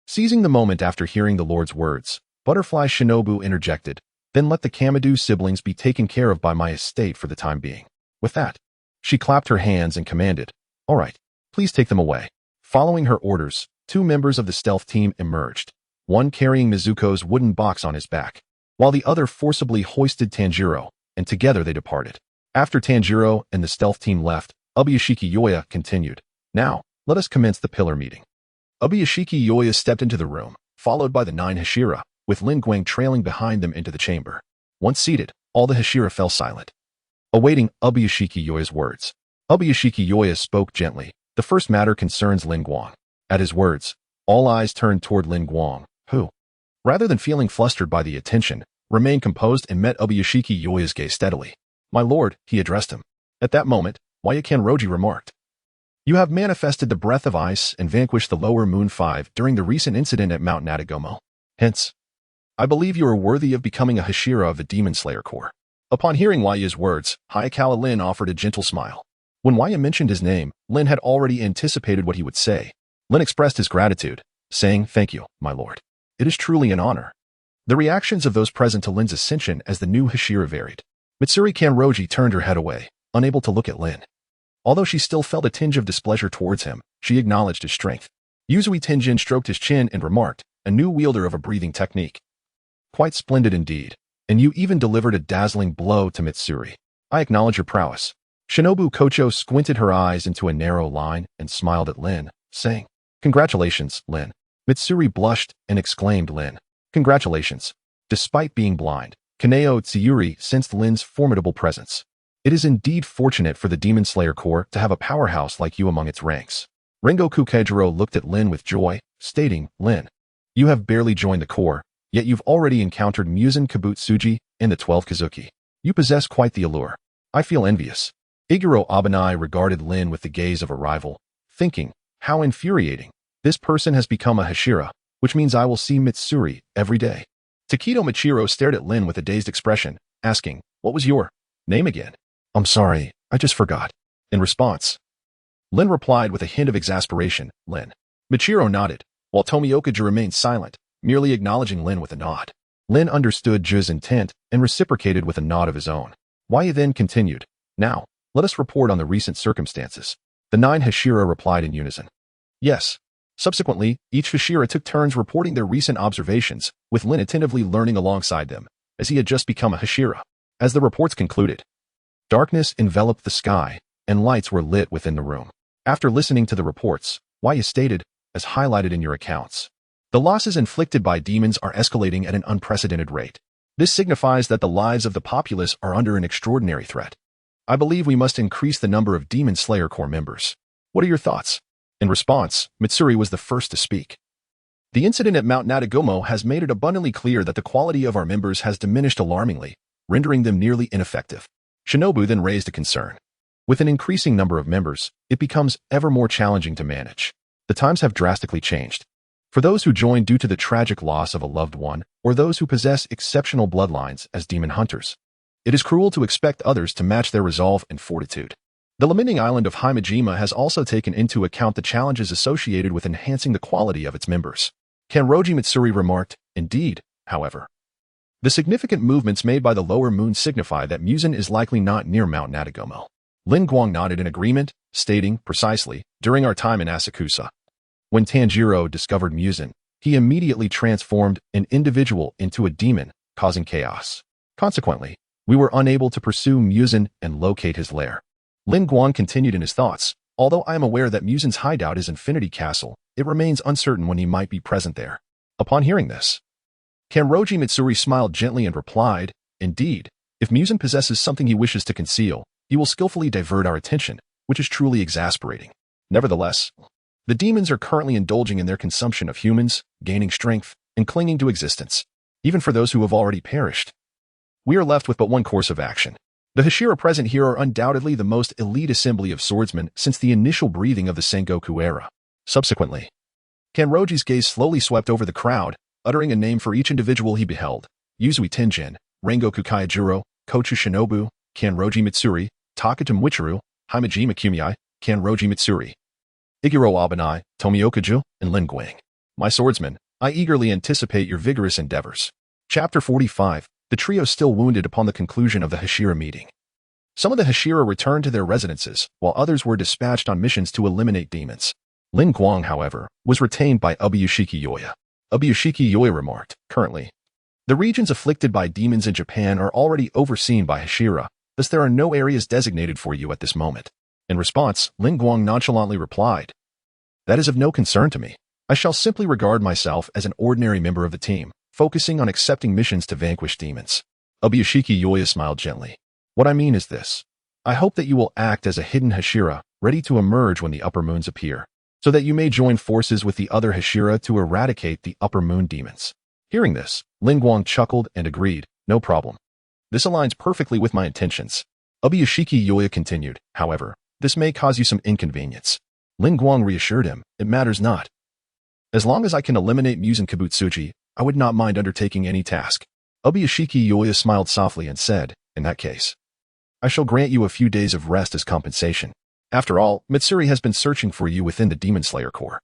Seizing the moment after hearing the Lord's words, Butterfly Shinobu interjected, "Then let the Kamadu siblings be taken care of by my estate for the time being." With that, she clapped her hands and commanded, "All right, please take them away." Following her orders, two members of the stealth team emerged, one carrying Mizuko's wooden box on his back, while the other forcibly hoisted Tanjiro, and together they departed. After Tanjiro and the stealth team left, Ubuyashiki Yoya continued, "Now, let us commence the pillar meeting." Ubuyashiki Yoya stepped into the room, followed by the 9 Hashira, with Lin Guang trailing behind them into the chamber. Once seated, all the Hashira fell silent, awaiting Ubuyashiki Yoya's words. Ubuyashiki Yoya spoke gently. "The first matter concerns Lin Guang." At his words, all eyes turned toward Lin Guang, who, rather than feeling flustered by the attention, remained composed and met Ubuyashiki Yoya's gaze steadily. "My lord," he addressed him. At that moment, Kanroji remarked, "You have manifested the breath of ice and vanquished the lower moon 5 during the recent incident at Mount Natagomo. Hence, I believe you are worthy of becoming a Hashira of the Demon Slayer Corps." Upon hearing Ya's words, Hayakawa Lin offered a gentle smile. When Ya mentioned his name, Lin had already anticipated what he would say. Lin expressed his gratitude, saying, "Thank you, my lord. It is truly an honor." The reactions of those present to Lin's ascension as the new Hashira varied. Mitsuri Kanroji turned her head away, unable to look at Lin. Although she still felt a tinge of displeasure towards him, she acknowledged his strength. Yuzui Tenjin stroked his chin and remarked, "A new wielder of a breathing technique. Quite splendid indeed, and you even delivered a dazzling blow to Mitsuri. I acknowledge your prowess." Shinobu Kocho squinted her eyes into a narrow line and smiled at Lin, saying, "Congratulations, Lin." Mitsuri blushed and exclaimed, "Lin, congratulations." Despite being blind, Kaneo Tsuyuri sensed Lin's formidable presence. "It is indeed fortunate for the Demon Slayer Corps to have a powerhouse like you among its ranks." Rengoku Kejiro looked at Lin with joy, stating, "Lin, you have barely joined the Corps, yet you've already encountered Muzan Kibutsuji and the 12 Kazuki. You possess quite the allure. I feel envious." Iguro Abanai regarded Lin with the gaze of a rival, thinking, "How infuriating. This person has become a Hashira, which means I will see Mitsuri every day." Takedo Michiro stared at Lin with a dazed expression, asking, "What was your name again?" "I'm sorry, I just forgot." In response, Lin replied with a hint of exasperation, "Lin." Michiro nodded, while Tomioka remained silent, merely acknowledging Lin with a nod. Lin understood Ju's intent and reciprocated with a nod of his own. Wai then continued, "Now, let us report on the recent circumstances." The 9 Hashira replied in unison, "Yes." Subsequently, each Hashira took turns reporting their recent observations, with Lin attentively learning alongside them, as he had just become a Hashira. As the reports concluded, darkness enveloped the sky, and lights were lit within the room. After listening to the reports, Wai stated, as highlighted in your accounts, "The losses inflicted by demons are escalating at an unprecedented rate. This signifies that the lives of the populace are under an extraordinary threat. I believe we must increase the number of Demon Slayer Corps members. What are your thoughts?" In response, Mitsuri was the first to speak. "The incident at Mount Natagomo has made it abundantly clear that the quality of our members has diminished alarmingly, rendering them nearly ineffective." Shinobu then raised a concern. "With an increasing number of members, it becomes ever more challenging to manage. The times have drastically changed. For those who join due to the tragic loss of a loved one, or those who possess exceptional bloodlines as demon hunters, it is cruel to expect others to match their resolve and fortitude. The lamenting island of Himejima has also taken into account the challenges associated with enhancing the quality of its members." Kanroji Mitsuri remarked, "Indeed, however, the significant movements made by the lower moon signify that Muzan is likely not near Mount Natagomo." Lin Guang nodded in agreement, stating, "Precisely, during our time in Asakusa, when Tanjiro discovered Muzan, he immediately transformed an individual into a demon, causing chaos. Consequently, we were unable to pursue Muzan and locate his lair." Lin Guang continued in his thoughts, "Although I am aware that Muzan's hideout is Infinity Castle, it remains uncertain when he might be present there." Upon hearing this, Kanroji Mitsuri smiled gently and replied, "Indeed, if Muzan possesses something he wishes to conceal, he will skillfully divert our attention, which is truly exasperating. Nevertheless, the demons are currently indulging in their consumption of humans, gaining strength, and clinging to existence, even for those who have already perished. We are left with but one course of action. The Hashira present here are undoubtedly the most elite assembly of swordsmen since the initial breathing of the Sengoku era." Subsequently, Kanroji's gaze slowly swept over the crowd, uttering a name for each individual he beheld: Yuzui Tenjin, Rengoku Kaijuro, Kochu Shinobu, Kanroji Mitsuri, Takata Michiru, Himejima Kumei, Kanroji Mitsuri, Iguro Abanai, Tomioka, and Lin Guang. My swordsman, I eagerly anticipate your vigorous endeavors. Chapter 45. The trio still wounded upon the conclusion of the Hashira meeting. Some of the Hashira returned to their residences, while others were dispatched on missions to eliminate demons. Lin Guang, however, was retained by Ubuyashiki Yoya. Ubuyashiki Yoya remarked, currently, the regions afflicted by demons in Japan are already overseen by Hashira, thus there are no areas designated for you at this moment. In response, Lin Guang nonchalantly replied, that is of no concern to me. I shall simply regard myself as an ordinary member of the team, focusing on accepting missions to vanquish demons. Ubuyashiki Yoya smiled gently. What I mean is this. I hope that you will act as a hidden Hashira, ready to emerge when the upper moons appear, so that you may join forces with the other Hashira to eradicate the upper moon demons. Hearing this, Lin Guang chuckled and agreed, no problem. This aligns perfectly with my intentions. Ubuyashiki Yoya continued, however, this may cause you some inconvenience. Lin Guang reassured him, it matters not. As long as I can eliminate Muzan Kibutsuji, I would not mind undertaking any task. Ubuyashiki Yoya smiled softly and said, in that case, I shall grant you a few days of rest as compensation. After all, Mitsuri has been searching for you within the Demon Slayer Corps.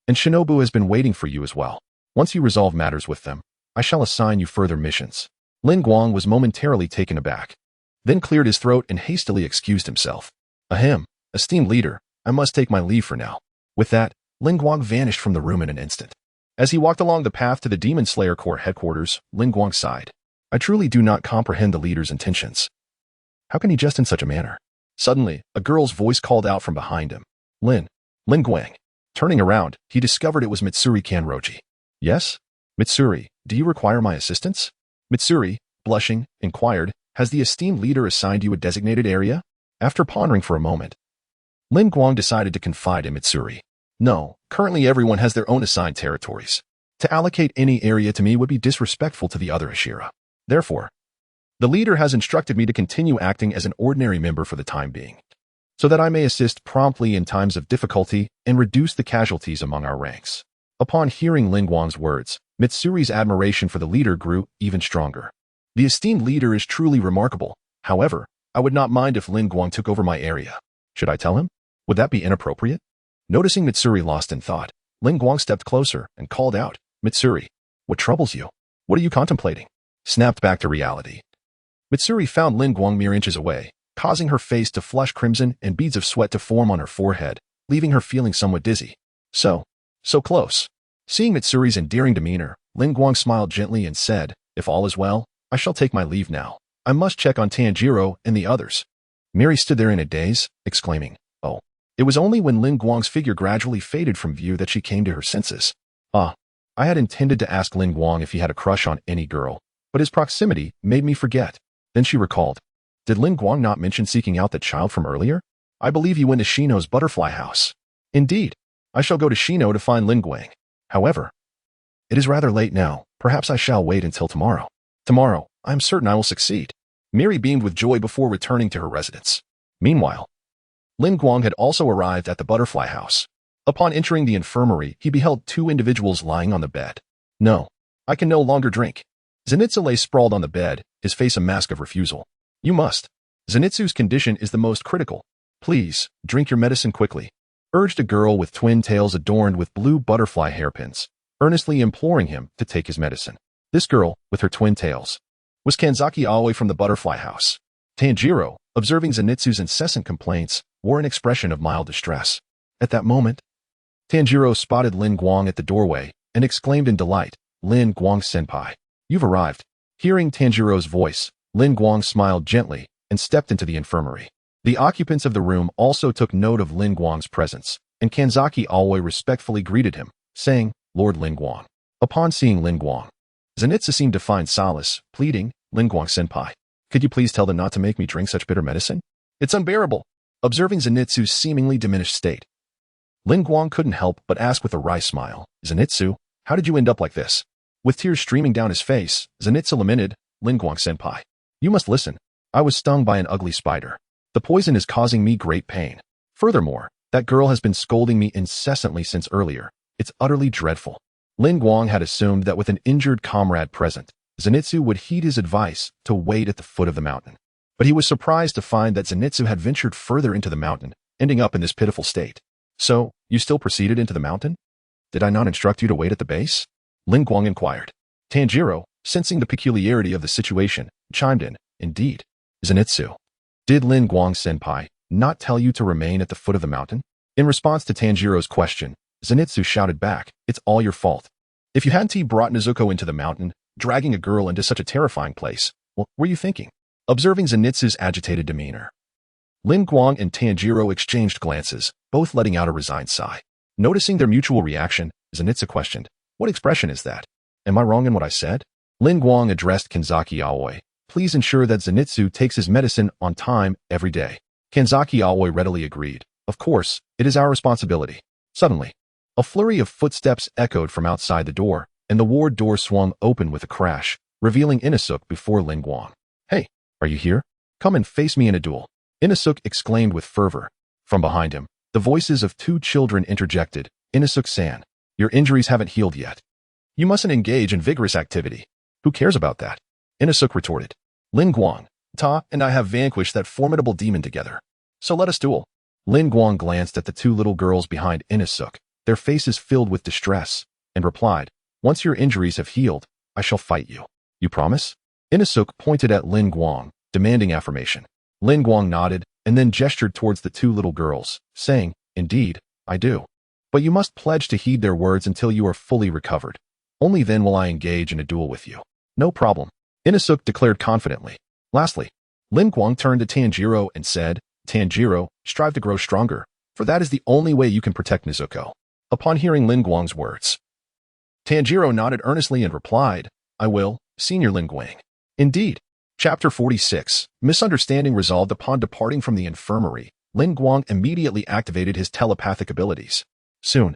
And Shinobu has been waiting for you as well. Once you resolve matters with them, I shall assign you further missions. Lin Guang was momentarily taken aback, then cleared his throat and hastily excused himself. Ahem, esteemed leader, I must take my leave for now. With that, Lin Guang vanished from the room in an instant. As he walked along the path to the Demon Slayer Corps headquarters, Lin Guang sighed. I truly do not comprehend the leader's intentions. How can he jest in such a manner? Suddenly, a girl's voice called out from behind him. Lin Guang. Turning around, he discovered it was Mitsuri Kanroji. Yes? Mitsuri, do you require my assistance? Mitsuri, blushing, inquired, has the esteemed leader assigned you a designated area? After pondering for a moment, Lin Guang decided to confide in Mitsuri. No, currently everyone has their own assigned territories. To allocate any area to me would be disrespectful to the other Hashira. Therefore, the leader has instructed me to continue acting as an ordinary member for the time being, so that I may assist promptly in times of difficulty and reduce the casualties among our ranks. Upon hearing Lin Guang's words, Mitsuri's admiration for the leader grew even stronger. The esteemed leader is truly remarkable. However, I would not mind if Lin Guang took over my area. Should I tell him? Would that be inappropriate? Noticing Mitsuri lost in thought, Lin Guang stepped closer and called out, Mitsuri, what troubles you? What are you contemplating? Snapped back to reality. Mitsuri found Lin Guang mere inches away, causing her face to flush crimson and beads of sweat to form on her forehead, leaving her feeling somewhat dizzy. So close. Seeing Mitsuri's endearing demeanor, Lin Guang smiled gently and said, if all is well, I shall take my leave now. I must check on Tanjiro and the others. Miri stood there in a daze, exclaiming, oh. It was only when Lin Guang's figure gradually faded from view that she came to her senses. I had intended to ask Lin Guang if he had a crush on any girl, but his proximity made me forget. Then she recalled. Did Lin Guang not mention seeking out that child from earlier? I believe he went to Shino's butterfly house. Indeed, I shall go to Shino to find Lin Guang. However, it is rather late now. Perhaps I shall wait until tomorrow. Tomorrow, I am certain I will succeed. Miri beamed with joy before returning to her residence. Meanwhile, Lin Guang had also arrived at the butterfly house. Upon entering the infirmary, he beheld two individuals lying on the bed. No, I can no longer drink. Zenitsu lay sprawled on the bed, his face a mask of refusal. You must. Zenitsu's condition is the most critical. Please, drink your medicine quickly, urged a girl with twin tails adorned with blue butterfly hairpins, earnestly imploring him to take his medicine. This girl, with her twin tails, was Kanzaki Aoi from the butterfly house. Tanjiro, observing Zenitsu's incessant complaints, wore an expression of mild distress. At that moment, Tanjiro spotted Lin Guang at the doorway and exclaimed in delight, Lin Guang-senpai, you've arrived. Hearing Tanjiro's voice, Lin Guang smiled gently and stepped into the infirmary. The occupants of the room also took note of Lin Guang's presence, and Kanzaki Aoi respectfully greeted him, saying, Lord Lin Guang. Upon seeing Lin Guang, Zenitsu seemed to find solace, pleading, Lin Guang-senpai, could you please tell them not to make me drink such bitter medicine? It's unbearable. Observing Zenitsu's seemingly diminished state, Lin Guang couldn't help but ask with a wry smile, Zenitsu, how did you end up like this? With tears streaming down his face, Zenitsu lamented, Lin Guang-senpai, you must listen. I was stung by an ugly spider. The poison is causing me great pain. Furthermore, that girl has been scolding me incessantly since earlier. It's utterly dreadful. Lin Guang had assumed that with an injured comrade present, Zenitsu would heed his advice to wait at the foot of the mountain. But he was surprised to find that Zenitsu had ventured further into the mountain, ending up in this pitiful state. So, you still proceeded into the mountain? Did I not instruct you to wait at the base? Lin Guang inquired. Tanjiro, sensing the peculiarity of the situation, chimed in. Indeed. Zenitsu. Did Lin Guang senpai not tell you to remain at the foot of the mountain? In response to Tanjiro's question, Zenitsu shouted back, it's all your fault. If you hadn't brought Nezuko into the mountain, dragging a girl into such a terrifying place, what were you thinking? Observing Zenitsu's agitated demeanor, Lin Guang and Tanjiro exchanged glances, both letting out a resigned sigh. Noticing their mutual reaction, Zenitsu questioned, what expression is that? Am I wrong in what I said? Lin Guang addressed Kanzaki Aoi. Please ensure that Zenitsu takes his medicine on time every day. Kanzaki Aoi readily agreed. Of course, it is our responsibility. Suddenly, a flurry of footsteps echoed from outside the door, and the ward door swung open with a crash, revealing Inosuke before Lin Guang. Hey, are you here? Come and face me in a duel. Inosuke exclaimed with fervor. From behind him, the voices of two children interjected. Inosuke-san, your injuries haven't healed yet. You mustn't engage in vigorous activity. Who cares about that? Inosuke retorted. Lin Guang, Ta and I have vanquished that formidable demon together. So let us duel. Lin Guang glanced at the two little girls behind Inosuke, their faces filled with distress, and replied, once your injuries have healed, I shall fight you. You promise? Inosuke pointed at Lin Guang, demanding affirmation. Lin Guang nodded and then gestured towards the two little girls, saying, indeed, I do. But you must pledge to heed their words until you are fully recovered. Only then will I engage in a duel with you. No problem. Inosuke declared confidently. Lastly, Lin Guang turned to Tanjiro and said, Tanjiro, strive to grow stronger, for that is the only way you can protect Nezuko. Upon hearing Lin Guang's words, Tanjiro nodded earnestly and replied, I will, Senior Lin Guang. Indeed. Chapter 46, Misunderstanding resolved upon departing from the infirmary, Lin Guang immediately activated his telepathic abilities. Soon,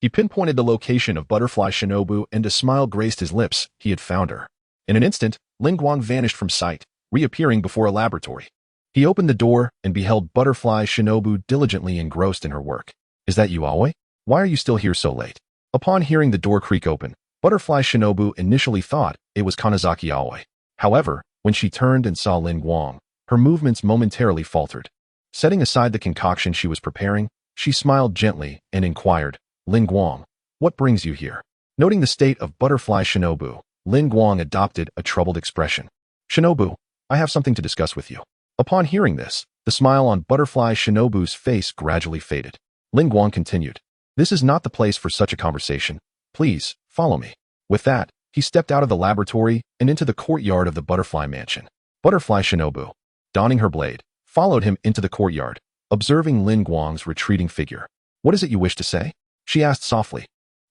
he pinpointed the location of Butterfly Shinobu and a smile graced his lips. He had found her. In an instant, Lin Guang vanished from sight, reappearing before a laboratory. He opened the door and beheld Butterfly Shinobu diligently engrossed in her work. Is that you, Aoi? Why are you still here so late? Upon hearing the door creak open, Butterfly Shinobu initially thought it was Kanazaki Aoi. However, when she turned and saw Lin Guang, her movements momentarily faltered. Setting aside the concoction she was preparing, she smiled gently and inquired, Lin Guang, what brings you here? Noting the state of Butterfly Shinobu, Lin Guang adopted a troubled expression. Shinobu, I have something to discuss with you. Upon hearing this, the smile on Butterfly Shinobu's face gradually faded. Lin Guang continued, this is not the place for such a conversation. Please, follow me. With that, he stepped out of the laboratory and into the courtyard of the Butterfly Mansion. Butterfly Shinobu, donning her blade, followed him into the courtyard, observing Lin Guang's retreating figure. What is it you wish to say? She asked softly.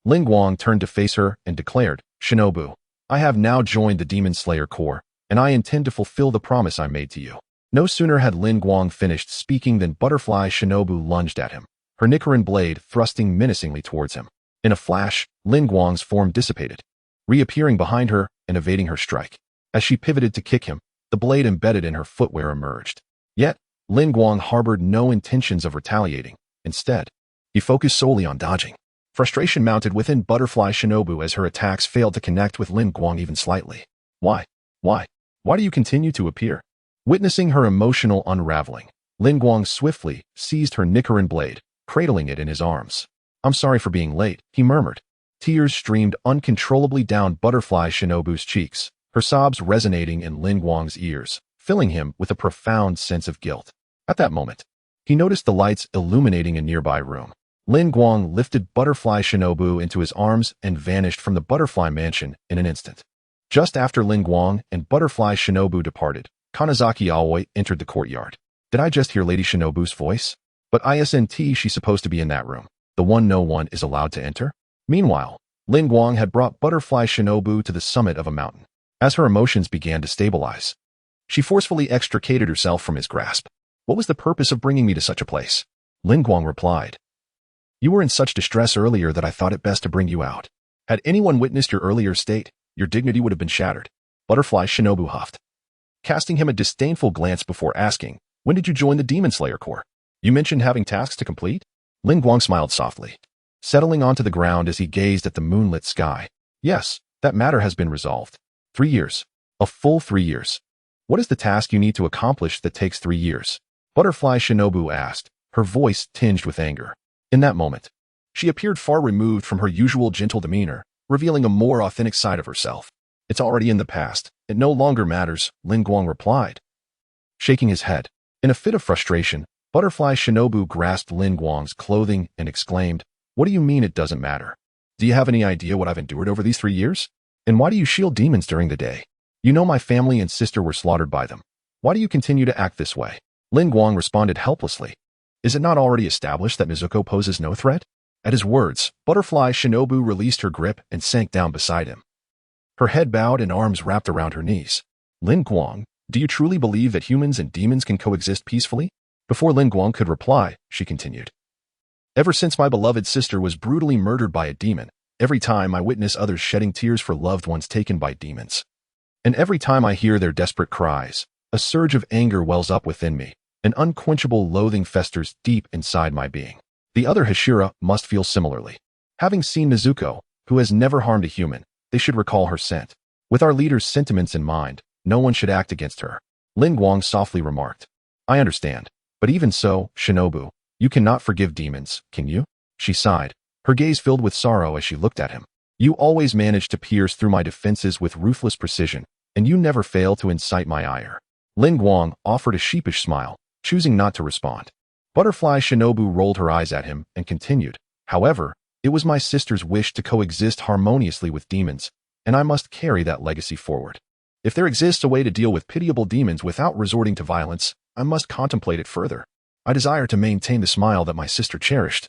Lin Guang turned to face her and declared, Shinobu, I have now joined the Demon Slayer Corps, and I intend to fulfill the promise I made to you. No sooner had Lin Guang finished speaking than Butterfly Shinobu lunged at him, her Nichiren blade thrusting menacingly towards him. In a flash, Lin Guang's form dissipated, reappearing behind her and evading her strike. As she pivoted to kick him, the blade embedded in her footwear emerged. Yet, Lin Guang harbored no intentions of retaliating. Instead, he focused solely on dodging. Frustration mounted within Butterfly Shinobu as her attacks failed to connect with Lin Guang even slightly. Why? Why do you continue to appear? Witnessing her emotional unraveling, Lin Guang swiftly seized her Nichiren blade, cradling it in his arms. I'm sorry for being late, he murmured. Tears streamed uncontrollably down Butterfly Shinobu's cheeks, her sobs resonating in Lin Guang's ears, filling him with a profound sense of guilt. At that moment, he noticed the lights illuminating a nearby room. Lin Guang lifted Butterfly Shinobu into his arms and vanished from the Butterfly Mansion in an instant. Just after Lin Guang and Butterfly Shinobu departed, Kanazaki Aoi entered the courtyard. Did I just hear Lady Shinobu's voice? But isn't she's supposed to be in that room, the one no one is allowed to enter? Meanwhile, Lin Guang had brought Butterfly Shinobu to the summit of a mountain. As her emotions began to stabilize, she forcefully extricated herself from his grasp. What was the purpose of bringing me to such a place? Lin Guang replied. You were in such distress earlier that I thought it best to bring you out. Had anyone witnessed your earlier state, your dignity would have been shattered. Butterfly Shinobu huffed, casting him a disdainful glance before asking, when did you join the Demon Slayer Corps? You mentioned having tasks to complete? Lin Guang smiled softly, settling onto the ground as he gazed at the moonlit sky. Yes, that matter has been resolved. 3 years. A full 3 years. What is the task you need to accomplish that takes 3 years? Butterfly Shinobu asked, her voice tinged with anger. In that moment, she appeared far removed from her usual gentle demeanor, revealing a more authentic side of herself. It's already in the past. It no longer matters, Lin Guang replied, shaking his head. In a fit of frustration, Butterfly Shinobu grasped Lin Guang's clothing and exclaimed, "What do you mean it doesn't matter? Do you have any idea what I've endured over these 3 years? And why do you shield demons during the day? You know my family and sister were slaughtered by them. Why do you continue to act this way?" Lin Guang responded helplessly. Is it not already established that Mizuko poses no threat? At his words, Butterfly Shinobu released her grip and sank down beside him. Her head bowed and arms wrapped around her knees. Lin Guang, do you truly believe that humans and demons can coexist peacefully? Before Lin Guang could reply, she continued. Ever since my beloved sister was brutally murdered by a demon, every time I witness others shedding tears for loved ones taken by demons. And every time I hear their desperate cries, a surge of anger wells up within me. An unquenchable loathing festers deep inside my being. The other Hashira must feel similarly. Having seen Nezuko, who has never harmed a human, they should recall her scent. With our leader's sentiments in mind, no one should act against her. Lin Guang softly remarked. I understand. But even so, Shinobu, you cannot forgive demons, can you? She sighed, her gaze filled with sorrow as she looked at him. You always manage to pierce through my defenses with ruthless precision, and you never fail to incite my ire. Lin Guang offered a sheepish smile, choosing not to respond. Butterfly Shinobu rolled her eyes at him and continued. However, it was my sister's wish to coexist harmoniously with demons, and I must carry that legacy forward. If there exists a way to deal with pitiable demons without resorting to violence, I must contemplate it further. I desire to maintain the smile that my sister cherished.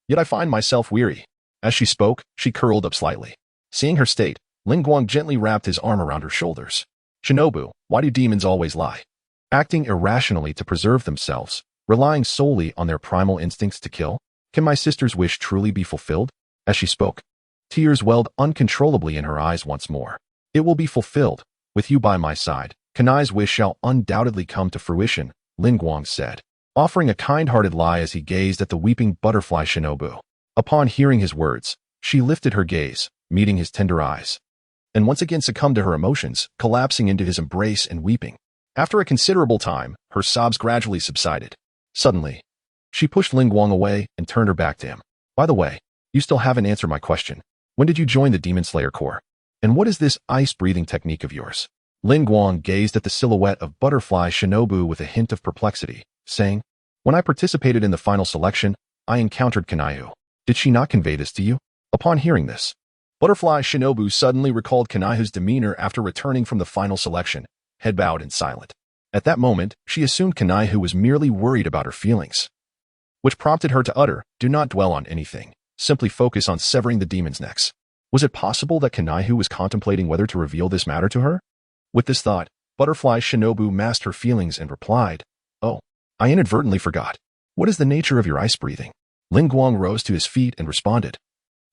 Yet I find myself weary. As she spoke, she curled up slightly. Seeing her state, Lin Guang gently wrapped his arm around her shoulders. Shinobu, why do demons always lie? Acting irrationally to preserve themselves, relying solely on their primal instincts to kill? Can my sister's wish truly be fulfilled? As she spoke, tears welled uncontrollably in her eyes once more. It will be fulfilled. With you by my side, Kanai's wish shall undoubtedly come to fruition, Lin Guang said, offering a kind-hearted lie as he gazed at the weeping Butterfly Shinobu. Upon hearing his words, she lifted her gaze, meeting his tender eyes, and once again succumbed to her emotions, collapsing into his embrace and weeping. After a considerable time, her sobs gradually subsided. Suddenly, she pushed Lin Guang away and turned her back to him. By the way, you still haven't answered my question. When did you join the Demon Slayer Corps? And what is this ice-breathing technique of yours? Lin Guang gazed at the silhouette of Butterfly Shinobu with a hint of perplexity, saying, When I participated in the final selection, I encountered Kanai. Did she not convey this to you? Upon hearing this, Butterfly Shinobu suddenly recalled Kanai's demeanor after returning from the final selection, head bowed and silent. At that moment, she assumed Kanai was merely worried about her feelings, which prompted her to utter, do not dwell on anything, simply focus on severing the demons' necks. Was it possible that Kanai was contemplating whether to reveal this matter to her? With this thought, Butterfly Shinobu masked her feelings and replied, Oh, I inadvertently forgot. What is the nature of your ice breathing? Lin Guang rose to his feet and responded.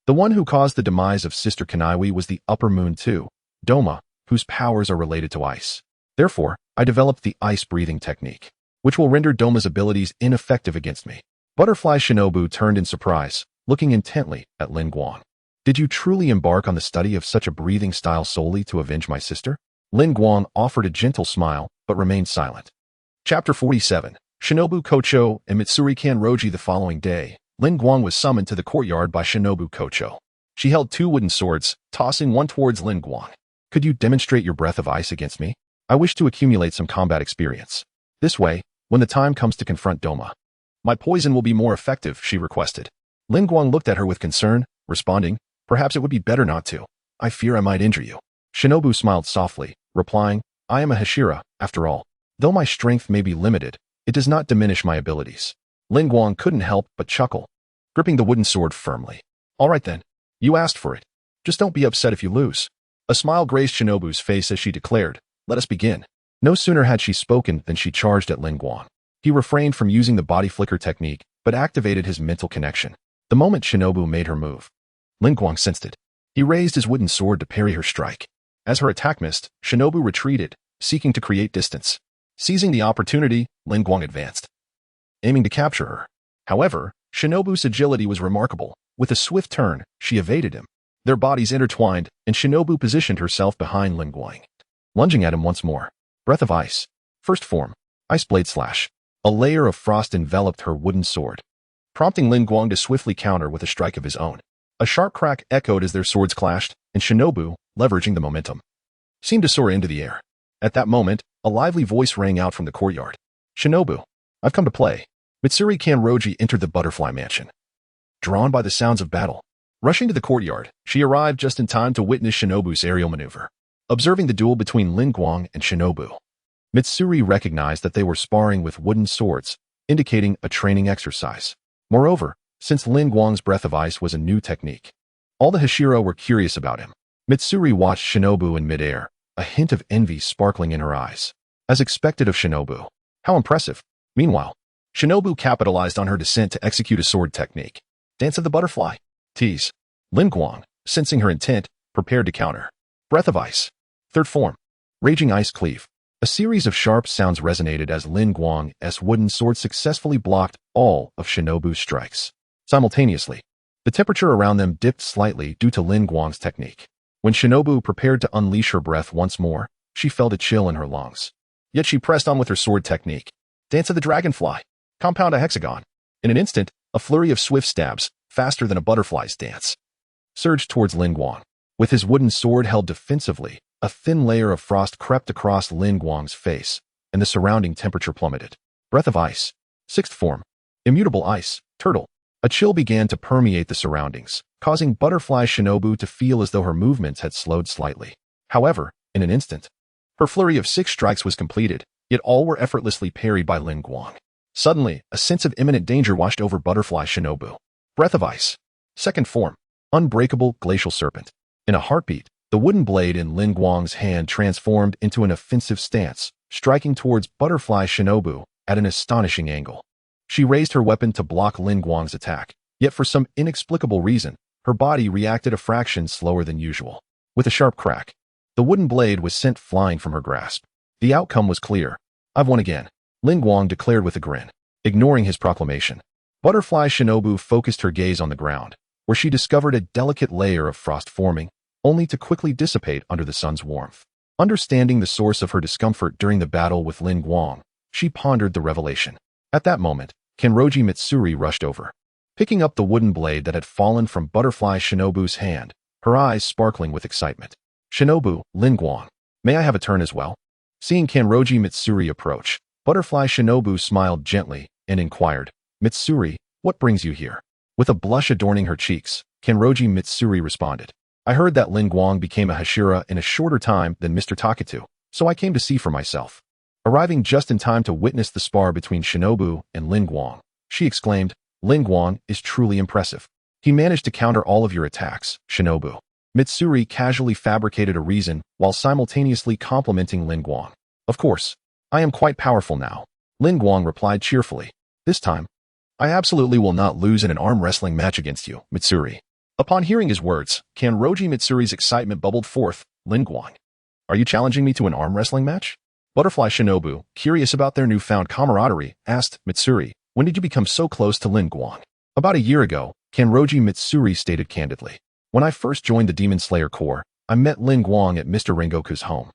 The one who caused the demise of Sister Kanai was the Upper Moon 2, Doma, whose powers are related to ice. Therefore, I developed the ice-breathing technique, which will render Doma's abilities ineffective against me. Butterfly Shinobu turned in surprise, looking intently at Lin Guang. Did you truly embark on the study of such a breathing style solely to avenge my sister? Lin Guang offered a gentle smile, but remained silent. Chapter 47. Shinobu Kocho and Mitsuri-kan Roji. The following day, Lin Guang was summoned to the courtyard by Shinobu Kocho. She held 2 wooden swords, tossing one towards Lin Guang. Could you demonstrate your breath of ice against me? I wish to accumulate some combat experience. This way, when the time comes to confront Doma, my poison will be more effective, she requested. Lin Guang looked at her with concern, responding, Perhaps it would be better not to. I fear I might injure you. Shinobu smiled softly, replying, I am a Hashira, after all. Though my strength may be limited, it does not diminish my abilities. Lin Guang couldn't help but chuckle, gripping the wooden sword firmly. All right then. You asked for it. Just don't be upset if you lose. A smile graced Shinobu's face as she declared, Let us begin. No sooner had she spoken than she charged at Lin Guang. He refrained from using the body flicker technique, but activated his mental connection. The moment Shinobu made her move, Lin Guang sensed it. He raised his wooden sword to parry her strike. As her attack missed, Shinobu retreated, seeking to create distance. Seizing the opportunity, Lin Guang advanced, aiming to capture her. However, Shinobu's agility was remarkable. With a swift turn, she evaded him. Their bodies intertwined, and Shinobu positioned herself behind Lin Guang, lunging at him once more. Breath of Ice. First form. Ice Blade Slash. A layer of frost enveloped her wooden sword, prompting Lin Guang to swiftly counter with a strike of his own. A sharp crack echoed as their swords clashed, and Shinobu, leveraging the momentum, seemed to soar into the air. At that moment, a lively voice rang out from the courtyard. "Shinobu, I've come to play." Mitsuri Kanroji entered the butterfly mansion, drawn by the sounds of battle. Rushing to the courtyard, she arrived just in time to witness Shinobu's aerial maneuver. Observing the duel between Lin Guang and Shinobu, Mitsuri recognized that they were sparring with wooden swords, indicating a training exercise. Moreover, since Lin Guang's Breath of Ice was a new technique, all the Hashira were curious about him. Mitsuri watched Shinobu in midair, a hint of envy sparkling in her eyes. As expected of Shinobu. How impressive. Meanwhile, Shinobu capitalized on her descent to execute a sword technique. Dance of the Butterfly. Tease. Lin Guang, sensing her intent, prepared to counter. Breath of Ice. Third form. Raging Ice Cleave. A series of sharp sounds resonated as Lin Guang's wooden sword successfully blocked all of Shinobu's strikes. Simultaneously, the temperature around them dipped slightly due to Lin Guang's technique. When Shinobu prepared to unleash her breath once more, she felt a chill in her lungs. Yet she pressed on with her sword technique. Dance of the Dragonfly. Compound a hexagon. In an instant, a flurry of swift stabs, faster than a butterfly's dance, surged towards Lin Guang. With his wooden sword held defensively, a thin layer of frost crept across Lin Guang's face, and the surrounding temperature plummeted. Breath of Ice. Sixth form. Immutable Ice. Turtle. A chill began to permeate the surroundings, causing Butterfly Shinobu to feel as though her movements had slowed slightly. However, in an instant, her flurry of 6 strikes was completed, yet all were effortlessly parried by Lin Guang. Suddenly, a sense of imminent danger washed over Butterfly Shinobu. Breath of Ice. Second form. Unbreakable Glacial Serpent. In a heartbeat, the wooden blade in Lin Guang's hand transformed into an offensive stance, striking towards Butterfly Shinobu at an astonishing angle. She raised her weapon to block Lin Guang's attack, yet for some inexplicable reason, her body reacted a fraction slower than usual. With a sharp crack, the wooden blade was sent flying from her grasp. The outcome was clear. "I've won again," Lin Guang declared with a grin. Ignoring his proclamation, Butterfly Shinobu focused her gaze on the ground, where she discovered a delicate layer of frost forming, only to quickly dissipate under the sun's warmth. Understanding the source of her discomfort during the battle with Lin Guang, she pondered the revelation. At that moment, Kanroji Mitsuri rushed over, picking up the wooden blade that had fallen from Butterfly Shinobu's hand, her eyes sparkling with excitement. "Shinobu, Lin Guang, may I have a turn as well?" Seeing Kanroji Mitsuri approach, Butterfly Shinobu smiled gently and inquired, "Mitsuri, what brings you here?" With a blush adorning her cheeks, Kanroji Mitsuri responded, "I heard that Lin Guang became a Hashira in a shorter time than Mr. Taketu, so I came to see for myself." Arriving just in time to witness the spar between Shinobu and Lin Guang, she exclaimed, "Lin Guang is truly impressive. He managed to counter all of your attacks, Shinobu." Mitsuri casually fabricated a reason while simultaneously complimenting Lin Guang. "Of course, I am quite powerful now," Lin Guang replied cheerfully. "This time, I absolutely will not lose in an arm wrestling match against you, Mitsuri." Upon hearing his words, Kanroji Mitsuri's excitement bubbled forth. "Lin Guang, are you challenging me to an arm wrestling match?" Butterfly Shinobu, curious about their newfound camaraderie, asked, "Mitsuri, when did you become so close to Lin Guang?" "About a year ago," Kanroji Mitsuri stated candidly. "When I first joined the Demon Slayer Corps, I met Lin Guang at Mr. Rengoku's home.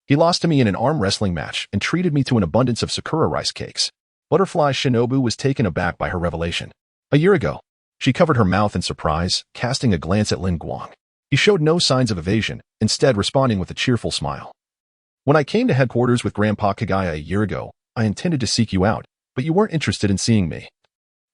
He lost to me in an arm wrestling match and treated me to an abundance of Sakura rice cakes." Butterfly Shinobu was taken aback by her revelation. "A year ago." She covered her mouth in surprise, casting a glance at Lin Guang. He showed no signs of evasion, instead responding with a cheerful smile. "When I came to headquarters with Grandpa Kagaya a year ago, I intended to seek you out, but you weren't interested in seeing me.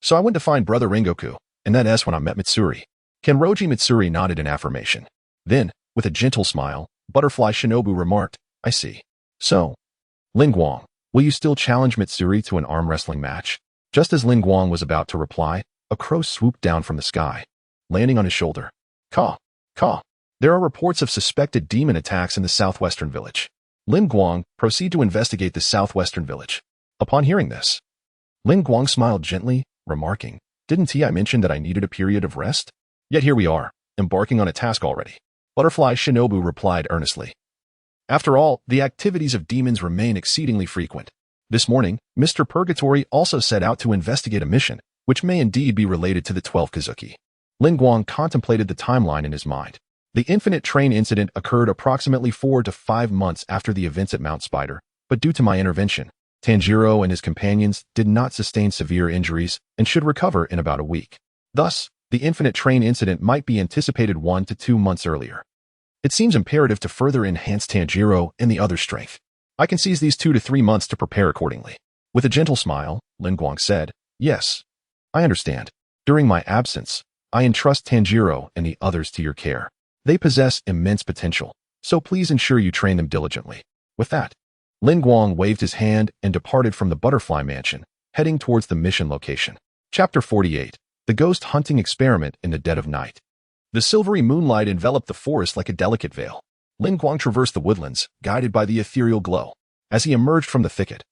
So I went to find Brother Rengoku, and that's when I met Mitsuri." Kanroji Mitsuri nodded in affirmation. Then, with a gentle smile, Butterfly Shinobu remarked, "I see. So, Lin Guang, will you still challenge Mitsuri to an arm wrestling match?" Just as Lin Guang was about to reply, a crow swooped down from the sky, landing on his shoulder. "Caw, caw. There are reports of suspected demon attacks in the southwestern village. Lin Guang, proceed to investigate the southwestern village." Upon hearing this, Lin Guang smiled gently, remarking, "Didn't I mention that I needed a period of rest? Yet here we are, embarking on a task already." Butterfly Shinobu replied earnestly. "After all, the activities of demons remain exceedingly frequent. This morning, Mr. Purgatory also set out to investigate a mission, which may indeed be related to the 12 Kazuki." Lin Guang contemplated the timeline in his mind. The Infinite Train incident occurred approximately 4 to 5 months after the events at Mount Spider, but due to my intervention, Tanjiro and his companions did not sustain severe injuries and should recover in about a week. Thus, the Infinite Train incident might be anticipated 1 to 2 months earlier. It seems imperative to further enhance Tanjiro and the other's strength. I can seize these 2 to 3 months to prepare accordingly. With a gentle smile, Lin Guang said, "Yes, I understand. During my absence, I entrust Tanjiro and the others to your care. They possess immense potential, so please ensure you train them diligently." With that, Lin Guang waved his hand and departed from the Butterfly Mansion, heading towards the mission location. Chapter 48. The Ghost Hunting Experiment in the Dead of Night. The silvery moonlight enveloped the forest like a delicate veil. Lin Guang traversed the woodlands, guided by the ethereal glow. As he emerged from the thicket,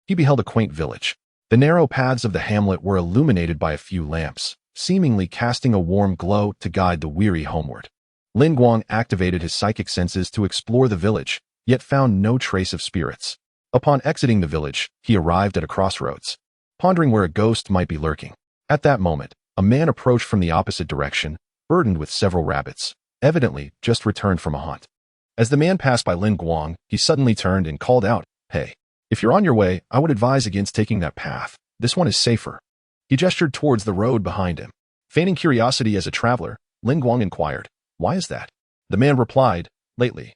he beheld a quaint village. The narrow paths of the hamlet were illuminated by a few lamps, seemingly casting a warm glow to guide the weary homeward. Lin Guang activated his psychic senses to explore the village, yet found no trace of spirits. Upon exiting the village, he arrived at a crossroads, pondering where a ghost might be lurking. At that moment, a man approached from the opposite direction, burdened with several rabbits, evidently just returned from a hunt. As the man passed by Lin Guang, he suddenly turned and called out, "Hey, if you're on your way, I would advise against taking that path. This one is safer." He gestured towards the road behind him. Feigning curiosity as a traveler, Lin Guang inquired, "Why is that?" The man replied, "Lately,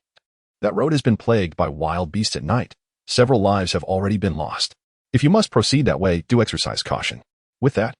that road has been plagued by wild beasts at night. Several lives have already been lost. If you must proceed that way, do exercise caution." With that,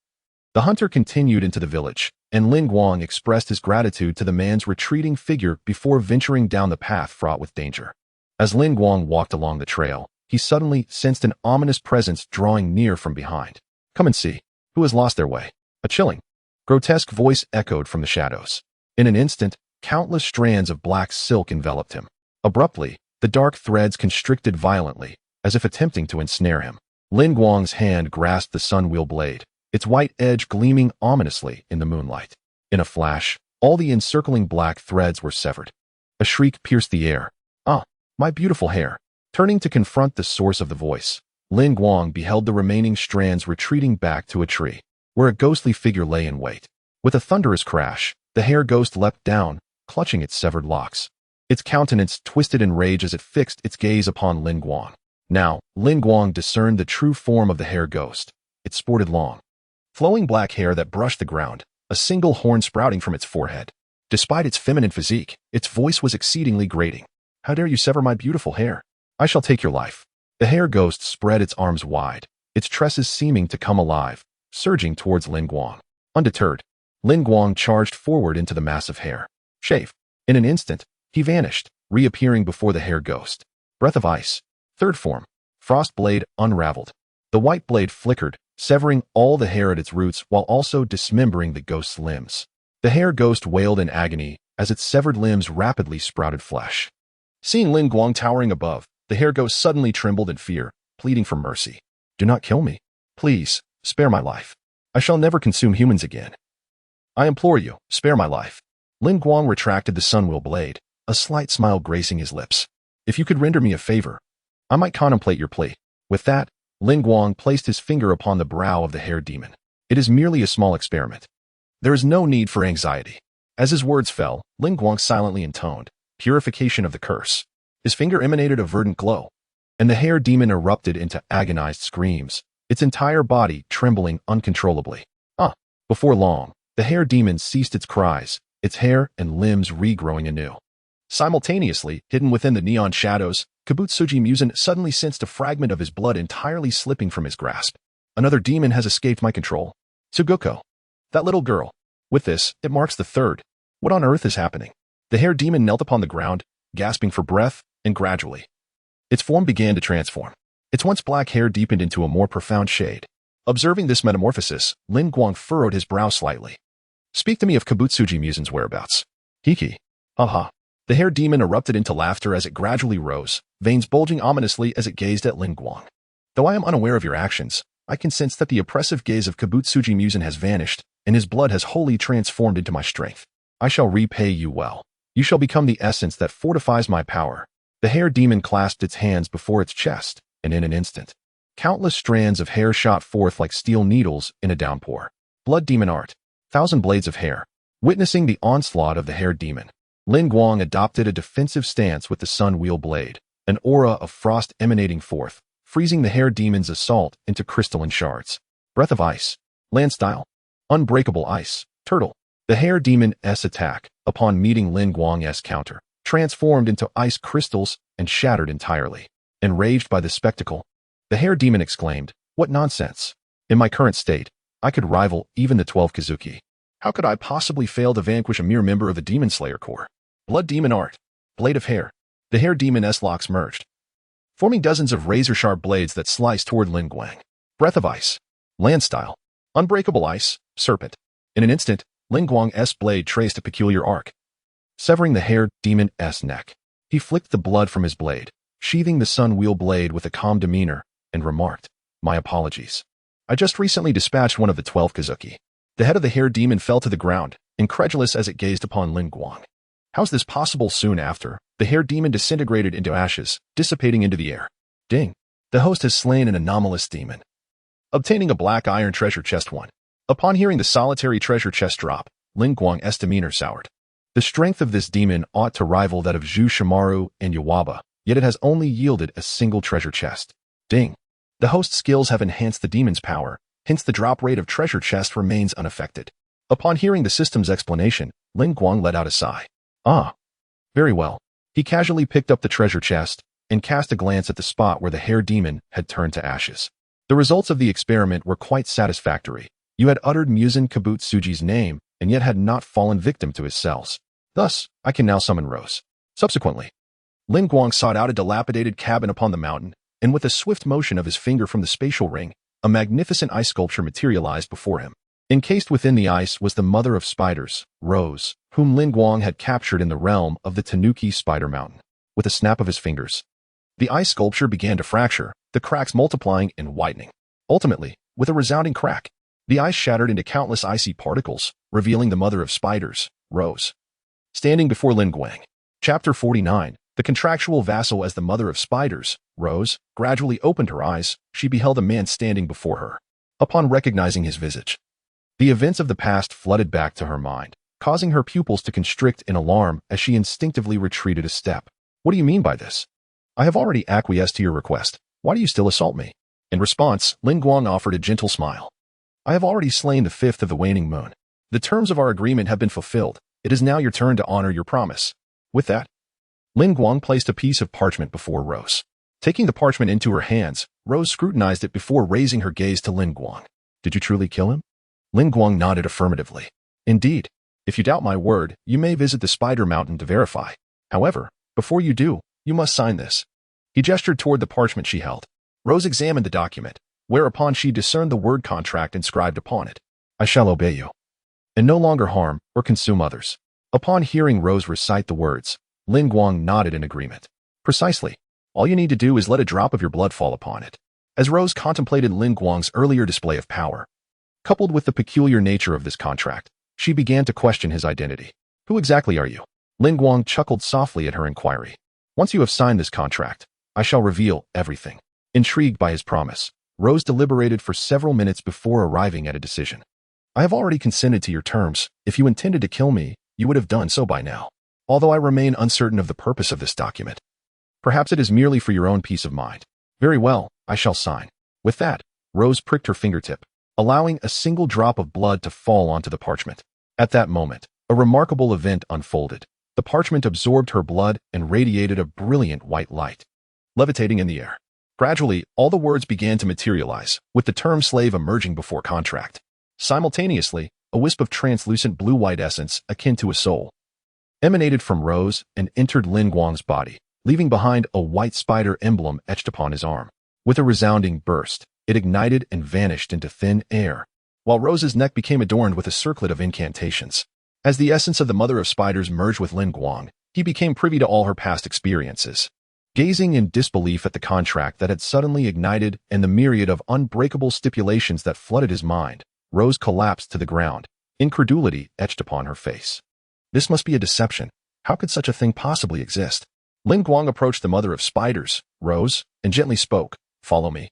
the hunter continued into the village, and Lin Guang expressed his gratitude to the man's retreating figure before venturing down the path fraught with danger. As Lin Guang walked along the trail, he suddenly sensed an ominous presence drawing near from behind. "Come and see. Who has lost their way?" A chilling, grotesque voice echoed from the shadows. In an instant, countless strands of black silk enveloped him. Abruptly, the dark threads constricted violently, as if attempting to ensnare him. Lin Guang's hand grasped the sun-wheel blade, its white edge gleaming ominously in the moonlight. In a flash, all the encircling black threads were severed. A shriek pierced the air. "Ah, my beautiful hair." Turning to confront the source of the voice, Lin Guang beheld the remaining strands retreating back to a tree, where a ghostly figure lay in wait. With a thunderous crash, the hair ghost leapt down, clutching its severed locks. Its countenance twisted in rage as it fixed its gaze upon Lin Guang. Now, Lin Guang discerned the true form of the hair ghost. It sported long, flowing black hair that brushed the ground, a single horn sprouting from its forehead. Despite its feminine physique, its voice was exceedingly grating. "How dare you sever my beautiful hair? I shall take your life." The hair ghost spread its arms wide, its tresses seeming to come alive, surging towards Lin Guang. Undeterred, Lin Guang charged forward into the mass of hair. Shave. In an instant, he vanished, reappearing before the hair ghost. Breath of ice. Third form. Frost blade unraveled. The white blade flickered, severing all the hair at its roots while also dismembering the ghost's limbs. The hair ghost wailed in agony as its severed limbs rapidly sprouted flesh. Seeing Lin Guang towering above, the hair ghost suddenly trembled in fear, pleading for mercy. "Do not kill me. Please, spare my life. I shall never consume humans again. I implore you, spare my life." Lin Guang retracted the sunwheel blade, a slight smile gracing his lips. "If you could render me a favor, I might contemplate your plea." With that, Lin Guang placed his finger upon the brow of the hair demon. "It is merely a small experiment. There is no need for anxiety." As his words fell, Lin Guang silently intoned, "Purification of the curse." His finger emanated a verdant glow, and the hair demon erupted into agonized screams, its entire body trembling uncontrollably. Before long, the hair demon ceased its cries, its hair and limbs regrowing anew. Simultaneously, hidden within the neon shadows, Kibutsuji Muzan suddenly sensed a fragment of his blood entirely slipping from his grasp. "Another demon has escaped my control. Tsuguko. That little girl. With this, it marks the third. What on earth is happening?" The hair demon knelt upon the ground, gasping for breath, and gradually, its form began to transform. Its once black hair deepened into a more profound shade. Observing this metamorphosis, Lin Guang furrowed his brow slightly. "Speak to me of Kibutsuji Muzan's whereabouts." "Hiki. Haha." The hair demon erupted into laughter as it gradually rose, veins bulging ominously as it gazed at Lin Guang. "Though I am unaware of your actions, I can sense that the oppressive gaze of Kibutsuji Muzan has vanished, and his blood has wholly transformed into my strength. I shall repay you well. You shall become the essence that fortifies my power." The hair demon clasped its hands before its chest, and in an instant, countless strands of hair shot forth like steel needles in a downpour. Blood demon art. 1,000 blades of hair. Witnessing the onslaught of the hair demon, Lin Guang adopted a defensive stance with the sun wheel blade, an aura of frost emanating forth, freezing the hair demon's assault into crystalline shards. Breath of ice. Land style. Unbreakable ice. Turtle. The hair demon's attack, upon meeting Lin Guang's counter, transformed into ice crystals and shattered entirely. Enraged by the spectacle, the hair demon exclaimed, "What nonsense! In my current state, I could rival even the 12 Kazuki. How could I possibly fail to vanquish a mere member of the Demon Slayer Corps?" Blood Demon Art. Blade of Hair. The hair demon's locks merged, forming dozens of razor-sharp blades that sliced toward Lin Guang. Breath of ice. Land style. Unbreakable ice. Serpent. In an instant, Lin Guang's blade traced a peculiar arc, severing the hair demon's neck. He flicked the blood from his blade, sheathing the sun wheel blade with a calm demeanor, and remarked, "My apologies. I just recently dispatched one of the 12 Kazuki." The head of the hair demon fell to the ground, incredulous as it gazed upon Lin Guang. How's this possible? Soon after, the hair demon disintegrated into ashes, dissipating into the air. Ding. The host has slain an anomalous demon. Obtaining a black iron treasure chest 1. Upon hearing the solitary treasure chest drop, Lin Guang's demeanor soured. The strength of this demon ought to rival that of Zhu Shimaru and Yawaba, yet it has only yielded a single treasure chest. Ding. The host's skills have enhanced the demon's power, hence the drop rate of treasure chest remains unaffected. Upon hearing the system's explanation, Lin Guang let out a sigh. Ah. Very well. He casually picked up the treasure chest and cast a glance at the spot where the hair demon had turned to ashes. The results of the experiment were quite satisfactory. You had uttered Muzan Kibutsuji's name and yet had not fallen victim to his cells. Thus, I can now summon Rose. Subsequently, Lin Guang sought out a dilapidated cabin upon the mountain, and with a swift motion of his finger from the spatial ring, a magnificent ice sculpture materialized before him. Encased within the ice was the mother of spiders, Rose, whom Lin Guang had captured in the realm of the Tanuki Spider Mountain. With a snap of his fingers, the ice sculpture began to fracture, the cracks multiplying and widening. Ultimately, with a resounding crack, the ice shattered into countless icy particles, revealing the mother of spiders, Rose, standing before Lin Guang. Chapter 49. The contractual vassal. As the mother of spiders, Rose, gradually opened her eyes, she beheld a man standing before her. Upon recognizing his visage, the events of the past flooded back to her mind, causing her pupils to constrict in alarm as she instinctively retreated a step. What do you mean by this? I have already acquiesced to your request. Why do you still assault me? In response, Lin Guang offered a gentle smile. I have already slain the 5th of the waning moon. The terms of our agreement have been fulfilled. It is now your turn to honor your promise. With that, Lin Guang placed a piece of parchment before Rose. Taking the parchment into her hands, Rose scrutinized it before raising her gaze to Lin Guang. Did you truly kill him? Lin Guang nodded affirmatively. Indeed. If you doubt my word, you may visit the Spider Mountain to verify. However, before you do, you must sign this. He gestured toward the parchment she held. Rose examined the document, whereupon she discerned the word contract inscribed upon it. I shall obey you, and no longer harm or consume others. Upon hearing Rose recite the words, Lin Guang nodded in agreement. Precisely. All you need to do is let a drop of your blood fall upon it. As Rose contemplated Lin Guang's earlier display of power, coupled with the peculiar nature of this contract, she began to question his identity. Who exactly are you? Lin Guang chuckled softly at her inquiry. Once you have signed this contract, I shall reveal everything. Intrigued by his promise, Rose deliberated for several minutes before arriving at a decision. I have already consented to your terms. If you intended to kill me, you would have done so by now. Although I remain uncertain of the purpose of this document. Perhaps it is merely for your own peace of mind. Very well, I shall sign. With that, Rose pricked her fingertip, allowing a single drop of blood to fall onto the parchment. At that moment, a remarkable event unfolded. The parchment absorbed her blood and radiated a brilliant white light, levitating in the air. Gradually, all the words began to materialize, with the term slave emerging before contract. Simultaneously, a wisp of translucent blue-white essence, akin to a soul, emanated from Rose and entered Lin Guang's body, leaving behind a white spider emblem etched upon his arm. With a resounding burst, it ignited and vanished into thin air, while Rose's neck became adorned with a circlet of incantations. As the essence of the mother of spiders merged with Lin Guang, he became privy to all her past experiences. Gazing in disbelief at the contract that had suddenly ignited and the myriad of unbreakable stipulations that flooded his mind, Rose collapsed to the ground, incredulity etched upon her face. This must be a deception. How could such a thing possibly exist? Lin Guang approached the mother of spiders, Rose, and gently spoke, "Follow me,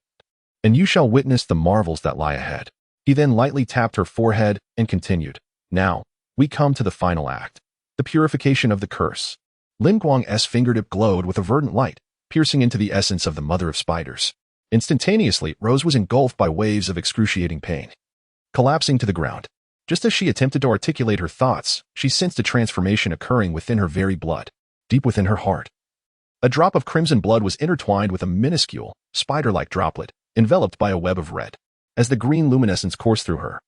and you shall witness the marvels that lie ahead." He then lightly tapped her forehead and continued, "Now, we come to the final act, the purification of the curse." Lin Guang's fingertip glowed with a verdant light, piercing into the essence of the mother of spiders. Instantaneously, Rose was engulfed by waves of excruciating pain, collapsing to the ground. Just as she attempted to articulate her thoughts, she sensed a transformation occurring within her very blood, deep within her heart. A drop of crimson blood was intertwined with a minuscule, spider-like droplet, enveloped by a web of red. As the green luminescence coursed through her,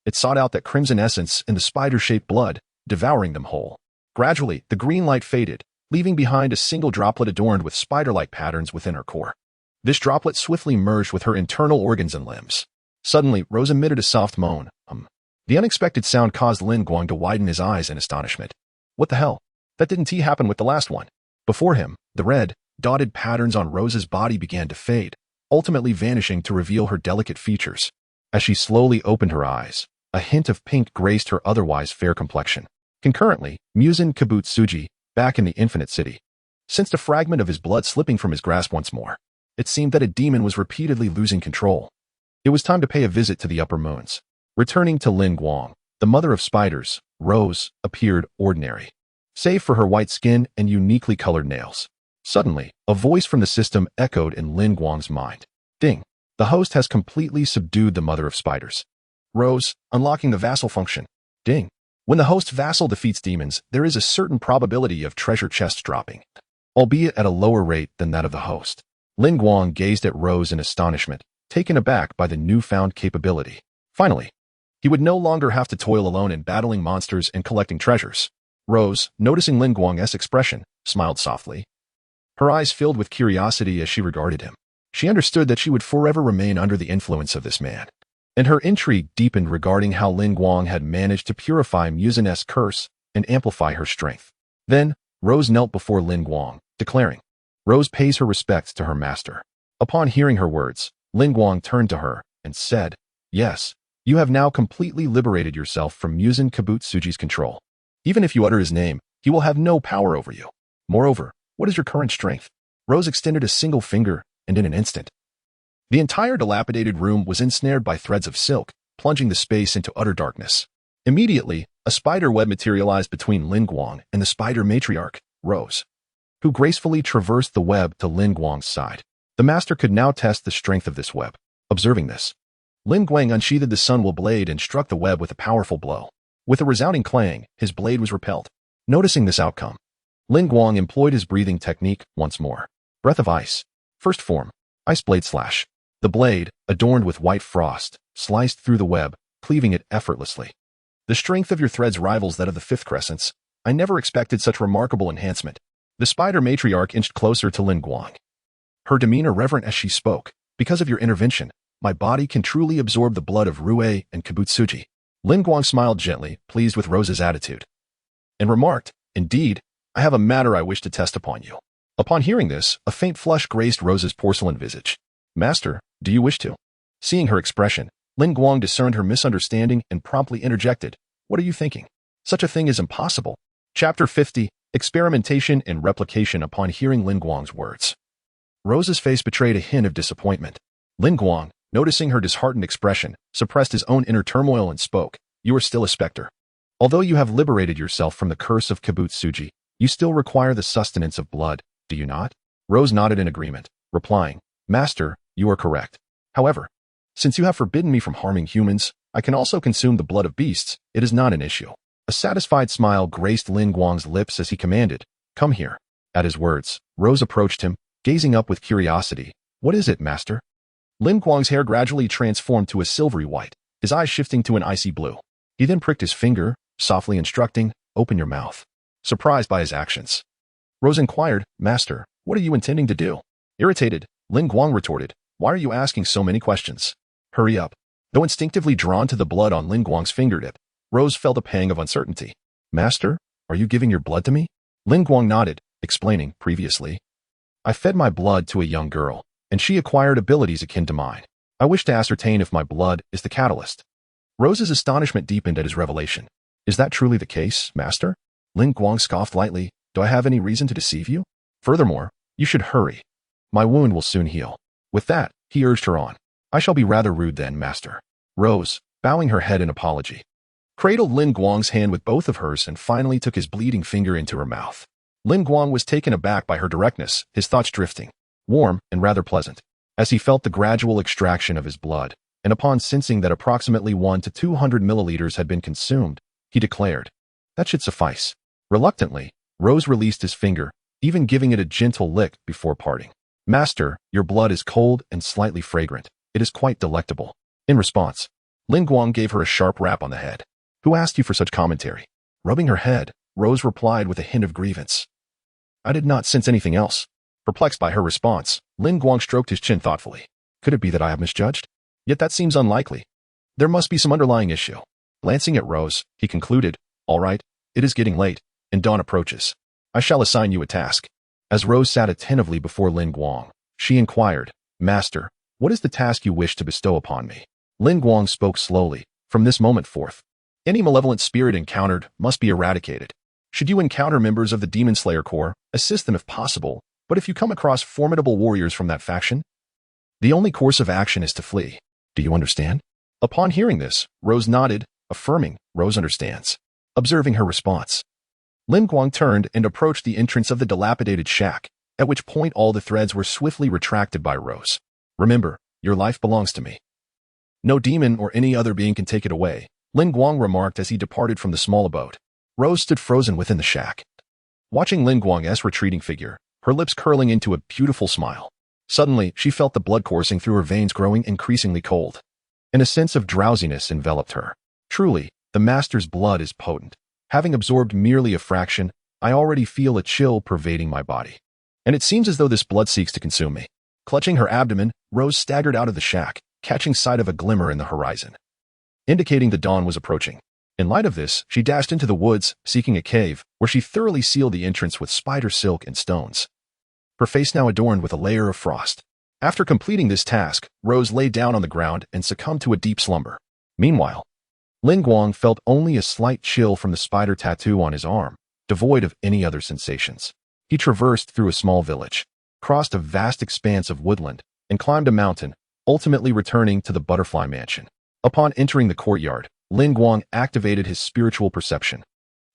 it sought out that crimson essence in the spider-shaped blood, devouring them whole. Gradually, the green light faded, leaving behind a single droplet adorned with spider-like patterns within her core. This droplet swiftly merged with her internal organs and limbs. Suddenly, Rose emitted a soft moan. The unexpected sound caused Lin Guang to widen his eyes in astonishment. What the hell? That didn't happen with the last one. Before him, the red, dotted patterns on Rose's body began to fade, ultimately vanishing to reveal her delicate features. As she slowly opened her eyes, a hint of pink graced her otherwise fair complexion. Concurrently, Muzan Kibutsuji, back in the Infinite City, sensed a fragment of his blood slipping from his grasp once more. It seemed that a demon was repeatedly losing control. It was time to pay a visit to the upper moons. Returning to Lin Guang, the mother of spiders, Rose appeared ordinary, save for her white skin and uniquely colored nails. Suddenly, a voice from the system echoed in Lin Guang's mind. Ding! The host has completely subdued the mother of spiders. Rose, unlocking the vassal function. Ding! When the host vassal defeats demons, there is a certain probability of treasure chests dropping, albeit at a lower rate than that of the host. Lin Guang gazed at Rose in astonishment, taken aback by the newfound capability. Finally, he would no longer have to toil alone in battling monsters and collecting treasures. Rose, noticing Lin Guang's expression, smiled softly. Her eyes filled with curiosity as she regarded him. She understood that she would forever remain under the influence of this man, and her intrigue deepened regarding how Lin Guang had managed to purify Muzan's curse and amplify her strength. Then, Rose knelt before Lin Guang, declaring, Rose pays her respects to her master. Upon hearing her words, Lin Guang turned to her and said, Yes, you have now completely liberated yourself from Muzan Kibutsuji's control. Even if you utter his name, he will have no power over you. Moreover, what is your current strength? Rose extended a single finger, and in an instant, the entire dilapidated room was ensnared by threads of silk, plunging the space into utter darkness. Immediately, a spider web materialized between Lin Guang and the spider matriarch, Rose, who gracefully traversed the web to Lin Guang's side. The master could now test the strength of this web. Observing this, Lin Guang unsheathed the sunwell blade and struck the web with a powerful blow. With a resounding clang, his blade was repelled. Noticing this outcome, Lin Guang employed his breathing technique once more. Breath of Ice. First form, Ice Blade Slash. The blade, adorned with white frost, sliced through the web, cleaving it effortlessly. The strength of your threads rivals that of the fifth crescents. I never expected such remarkable enhancement. The spider matriarch inched closer to Lin Guang, her demeanor reverent as she spoke. Because of your intervention, my body can truly absorb the blood of Rue and Kibutsuji. Lin Guang smiled gently, pleased with Rose's attitude, and remarked, Indeed, I have a matter I wish to test upon you. Upon hearing this, a faint flush graced Rose's porcelain visage. Master, do you wish to? Seeing her expression, Lin Guang discerned her misunderstanding and promptly interjected, What are you thinking? Such a thing is impossible. Chapter 50, Experimentation and Replication. Upon hearing Lin Guang's words, Rose's face betrayed a hint of disappointment. Lin Guang, noticing her disheartened expression, suppressed his own inner turmoil and spoke, You are still a specter. Although you have liberated yourself from the curse of Kibutsuji, you still require the sustenance of blood, do you not? Rose nodded in agreement, replying, Master, you are correct. However, since you have forbidden me from harming humans, I can also consume the blood of beasts. It is not an issue. A satisfied smile graced Lin Guang's lips as he commanded, Come here. At his words, Rose approached him, gazing up with curiosity. What is it, master? Lin Guang's hair gradually transformed to a silvery white, his eyes shifting to an icy blue. He then pricked his finger, softly instructing, Open your mouth. Surprised by his actions, Rose inquired, Master, what are you intending to do? Irritated, Lin Guang retorted, Why are you asking so many questions? Hurry up. Though instinctively drawn to the blood on Lin Guang's fingertip, Rose felt a pang of uncertainty. Master, are you giving your blood to me? Lin Guang nodded, explaining, Previously, I fed my blood to a young girl, and she acquired abilities akin to mine. I wish to ascertain if my blood is the catalyst. Rose's astonishment deepened at his revelation. Is that truly the case, master? Lin Guang scoffed lightly. Do I have any reason to deceive you? Furthermore, you should hurry. My wound will soon heal. With that, he urged her on. I shall be rather rude then, master. Rose, bowing her head in apology, cradled Lin Guang's hand with both of hers and finally took his bleeding finger into her mouth. Lin Guang was taken aback by her directness, his thoughts drifting, warm and rather pleasant, as he felt the gradual extraction of his blood, and upon sensing that approximately 1 to 200 milliliters had been consumed, he declared, "That should suffice." Reluctantly, Rose released his finger, even giving it a gentle lick before parting. "Master, your blood is cold and slightly fragrant. It is quite delectable." In response, Lin Guang gave her a sharp rap on the head. "Who asked you for such commentary?" Rubbing her head, Rose replied with a hint of grievance. "I did not sense anything else." Perplexed by her response, Lin Guang stroked his chin thoughtfully. "Could it be that I have misjudged? Yet that seems unlikely. There must be some underlying issue." Glancing at Rose, he concluded, "All right, it is getting late, and dawn approaches. I shall assign you a task." As Rose sat attentively before Lin Guang, she inquired, "Master, what is the task you wish to bestow upon me?" Lin Guang spoke slowly. "From this moment forth, any malevolent spirit encountered must be eradicated. Should you encounter members of the Demon Slayer Corps, assist them if possible, but if you come across formidable warriors from that faction, the only course of action is to flee. Do you understand?" Upon hearing this, Rose nodded, affirming, "Rose understands." Observing her response, Lin Guang turned and approached the entrance of the dilapidated shack, at which point all the threads were swiftly retracted by Rose. "Remember, your life belongs to me. No demon or any other being can take it away," Lin Guang remarked as he departed from the small abode. Rose stood frozen within the shack, watching Lin Guang's retreating figure, her lips curling into a beautiful smile. Suddenly, she felt the blood coursing through her veins growing increasingly cold, and a sense of drowsiness enveloped her. Truly, the master's blood is potent. Having absorbed merely a fraction, I already feel a chill pervading my body. And it seems as though this blood seeks to consume me. Clutching her abdomen, Rose staggered out of the shack, catching sight of a glimmer in the horizon, indicating the dawn was approaching. In light of this, she dashed into the woods, seeking a cave, where she thoroughly sealed the entrance with spider silk and stones, her face now adorned with a layer of frost. After completing this task, Rose lay down on the ground and succumbed to a deep slumber. Meanwhile, Lin Guang felt only a slight chill from the spider tattoo on his arm, devoid of any other sensations. He traversed through a small village, crossed a vast expanse of woodland, and climbed a mountain, ultimately returning to the butterfly mansion. Upon entering the courtyard, Lin Guang activated his spiritual perception,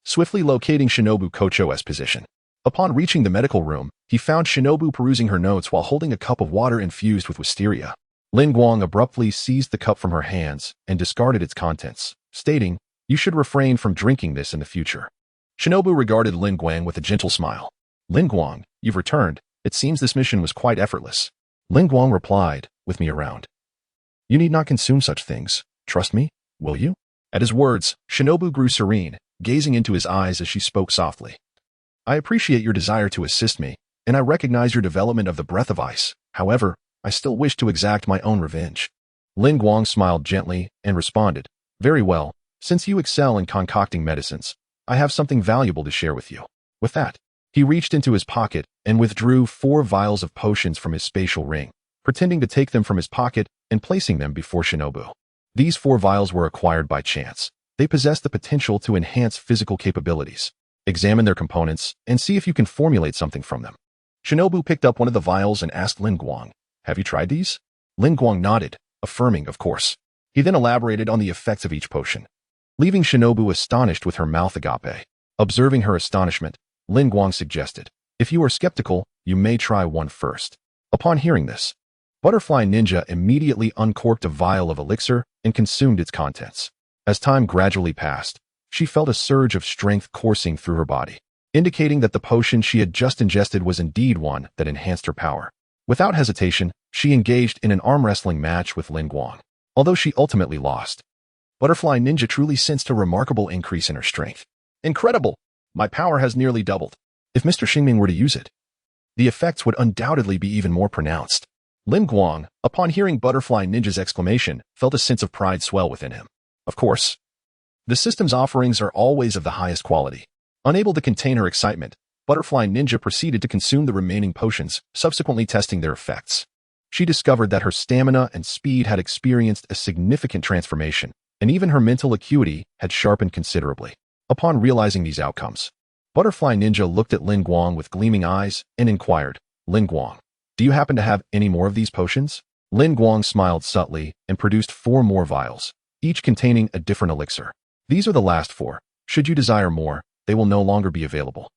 swiftly locating Shinobu Kocho's position. Upon reaching the medical room, he found Shinobu perusing her notes while holding a cup of water infused with wisteria. Lin Guang abruptly seized the cup from her hands and discarded its contents, stating, "You should refrain from drinking this in the future." Shinobu regarded Lin Guang with a gentle smile. "Lin Guang, you've returned. It seems this mission was quite effortless." Lin Guang replied, "With me around, you need not consume such things. Trust me, will you?" At his words, Shinobu grew serene, gazing into his eyes as she spoke softly. "I appreciate your desire to assist me, and I recognize your development of the breath of ice. However, I still wish to exact my own revenge." Lin Guang smiled gently and responded, "Very well, since you excel in concocting medicines, I have something valuable to share with you." With that, he reached into his pocket and withdrew 4 vials of potions from his spatial ring, pretending to take them from his pocket and placing them before Shinobu. These 4 vials were acquired by chance. They possessed the potential to enhance physical capabilities. Examine their components and see if you can formulate something from them. Shinobu picked up one of the vials and asked Lin Guang, "Have you tried these?" Lin Guang nodded, affirming, "Of course." He then elaborated on the effects of each potion, leaving Shinobu astonished with her mouth agape. Observing her astonishment, Lin Guang suggested, "If you are skeptical, you may try one first." Upon hearing this, Butterfly Ninja immediately uncorked a vial of elixir and consumed its contents. As time gradually passed, she felt a surge of strength coursing through her body, indicating that the potion she had just ingested was indeed one that enhanced her power. Without hesitation, she engaged in an arm wrestling match with Lin Guang. Although she ultimately lost, Butterfly Ninja truly sensed a remarkable increase in her strength. "Incredible! My power has nearly doubled. If Mr. Xingming were to use it, the effects would undoubtedly be even more pronounced." Lin Guang, upon hearing Butterfly Ninja's exclamation, felt a sense of pride swell within him. Of course, the system's offerings are always of the highest quality. Unable to contain her excitement, Butterfly Ninja proceeded to consume the remaining potions, subsequently testing their effects. She discovered that her stamina and speed had experienced a significant transformation, and even her mental acuity had sharpened considerably. Upon realizing these outcomes, Butterfly Ninja looked at Lin Guang with gleaming eyes and inquired, "Lin Guang, do you happen to have any more of these potions?" Lin Guang smiled subtly and produced 4 more vials, each containing a different elixir. "These are the last 4. Should you desire more, they will no longer be available."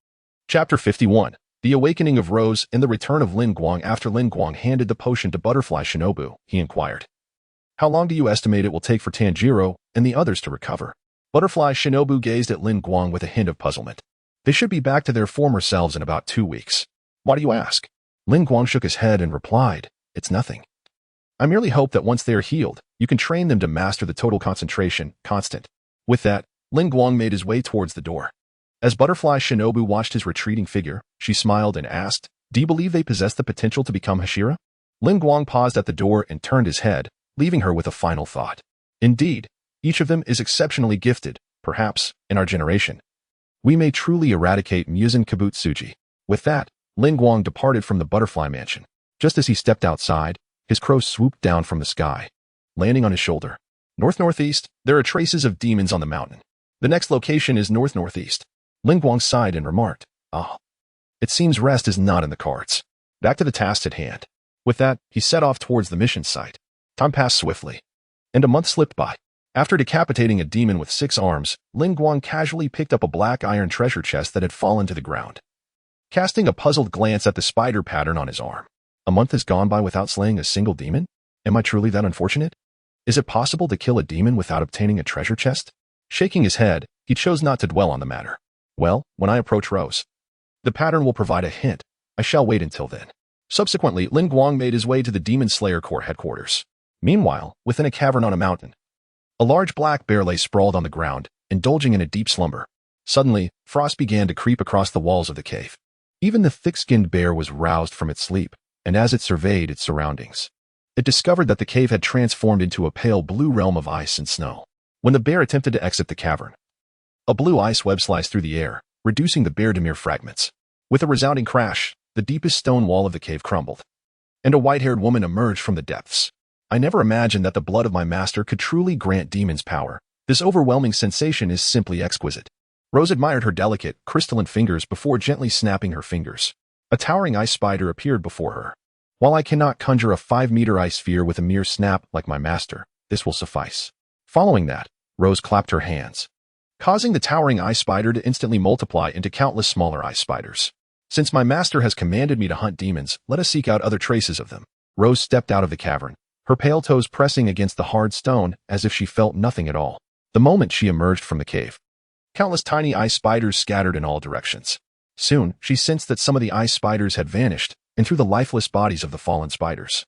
Chapter 51. The Awakening of Rose and the Return of Lin Guang. After Lin Guang handed the potion to Butterfly Shinobu, he inquired, "How long do you estimate it will take for Tanjiro and the others to recover?" Butterfly Shinobu gazed at Lin Guang with a hint of puzzlement. "They should be back to their former selves in about 2 weeks. Why do you ask?" Lin Guang shook his head and replied, "It's nothing. I merely hope that once they are healed, you can train them to master the total concentration constant." With that, Lin Guang made his way towards the door. As Butterfly Shinobu watched his retreating figure, she smiled and asked, "Do you believe they possess the potential to become Hashira?" Lin Guang paused at the door and turned his head, leaving her with a final thought. "Indeed, each of them is exceptionally gifted. Perhaps, in our generation, we may truly eradicate Muzan Kibutsuji." With that, Lin Guang departed from the butterfly mansion. Just as he stepped outside, his crow swooped down from the sky, landing on his shoulder. North-northeast, there are traces of demons on the mountain. The next location is north-northeast. Lin Guang sighed and remarked, "Ah, it seems rest is not in the cards." Back to the task at hand. With that, he set off towards the mission site. Time passed swiftly, and a month slipped by. After decapitating a demon with 6 arms, Lin Guang casually picked up a black iron treasure chest that had fallen to the ground. Casting a puzzled glance at the spider pattern on his arm. A month has gone by without slaying a single demon? Am I truly that unfortunate? Is it possible to kill a demon without obtaining a treasure chest? Shaking his head, he chose not to dwell on the matter. Well, when I approach Rose, the pattern will provide a hint. I shall wait until then. Subsequently, Lin Guang made his way to the Demon Slayer Corps headquarters. Meanwhile, within a cavern on a mountain, a large black bear lay sprawled on the ground, indulging in a deep slumber. Suddenly, frost began to creep across the walls of the cave. Even the thick-skinned bear was roused from its sleep, and as it surveyed its surroundings, it discovered that the cave had transformed into a pale blue realm of ice and snow. When the bear attempted to exit the cavern, a blue ice web sliced through the air, reducing the bear to mere fragments. With a resounding crash, the deepest stone wall of the cave crumbled, and a white-haired woman emerged from the depths. "I never imagined that the blood of my master could truly grant demons power. This overwhelming sensation is simply exquisite." Rose admired her delicate, crystalline fingers before gently snapping her fingers. A towering ice spider appeared before her. "While I cannot conjure a 5-meter ice sphere with a mere snap like my master, this will suffice." Following that, Rose clapped her hands, causing the towering ice spider to instantly multiply into countless smaller ice spiders. "Since my master has commanded me to hunt demons, let us seek out other traces of them." Rose stepped out of the cavern, her pale toes pressing against the hard stone as if she felt nothing at all. The moment she emerged from the cave, countless tiny ice spiders scattered in all directions. Soon, she sensed that some of the ice spiders had vanished, and through the lifeless bodies of the fallen spiders,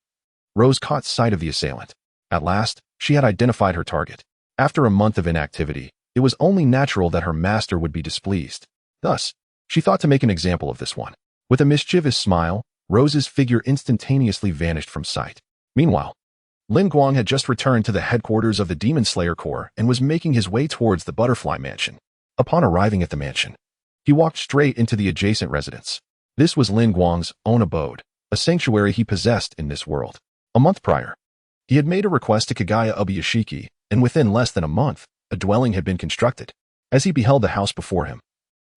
Rose caught sight of the assailant. At last, she had identified her target. After a month of inactivity, it was only natural that her master would be displeased. Thus, she thought to make an example of this one. With a mischievous smile, Rose's figure instantaneously vanished from sight. Meanwhile, Lin Guang had just returned to the headquarters of the Demon Slayer Corps and was making his way towards the Butterfly Mansion. Upon arriving at the mansion, he walked straight into the adjacent residence. This was Lin Guang's own abode, a sanctuary he possessed in this world. A month prior, he had made a request to Kagaya Ubuyashiki, and within less than a month, a dwelling had been constructed. As he beheld the house before him,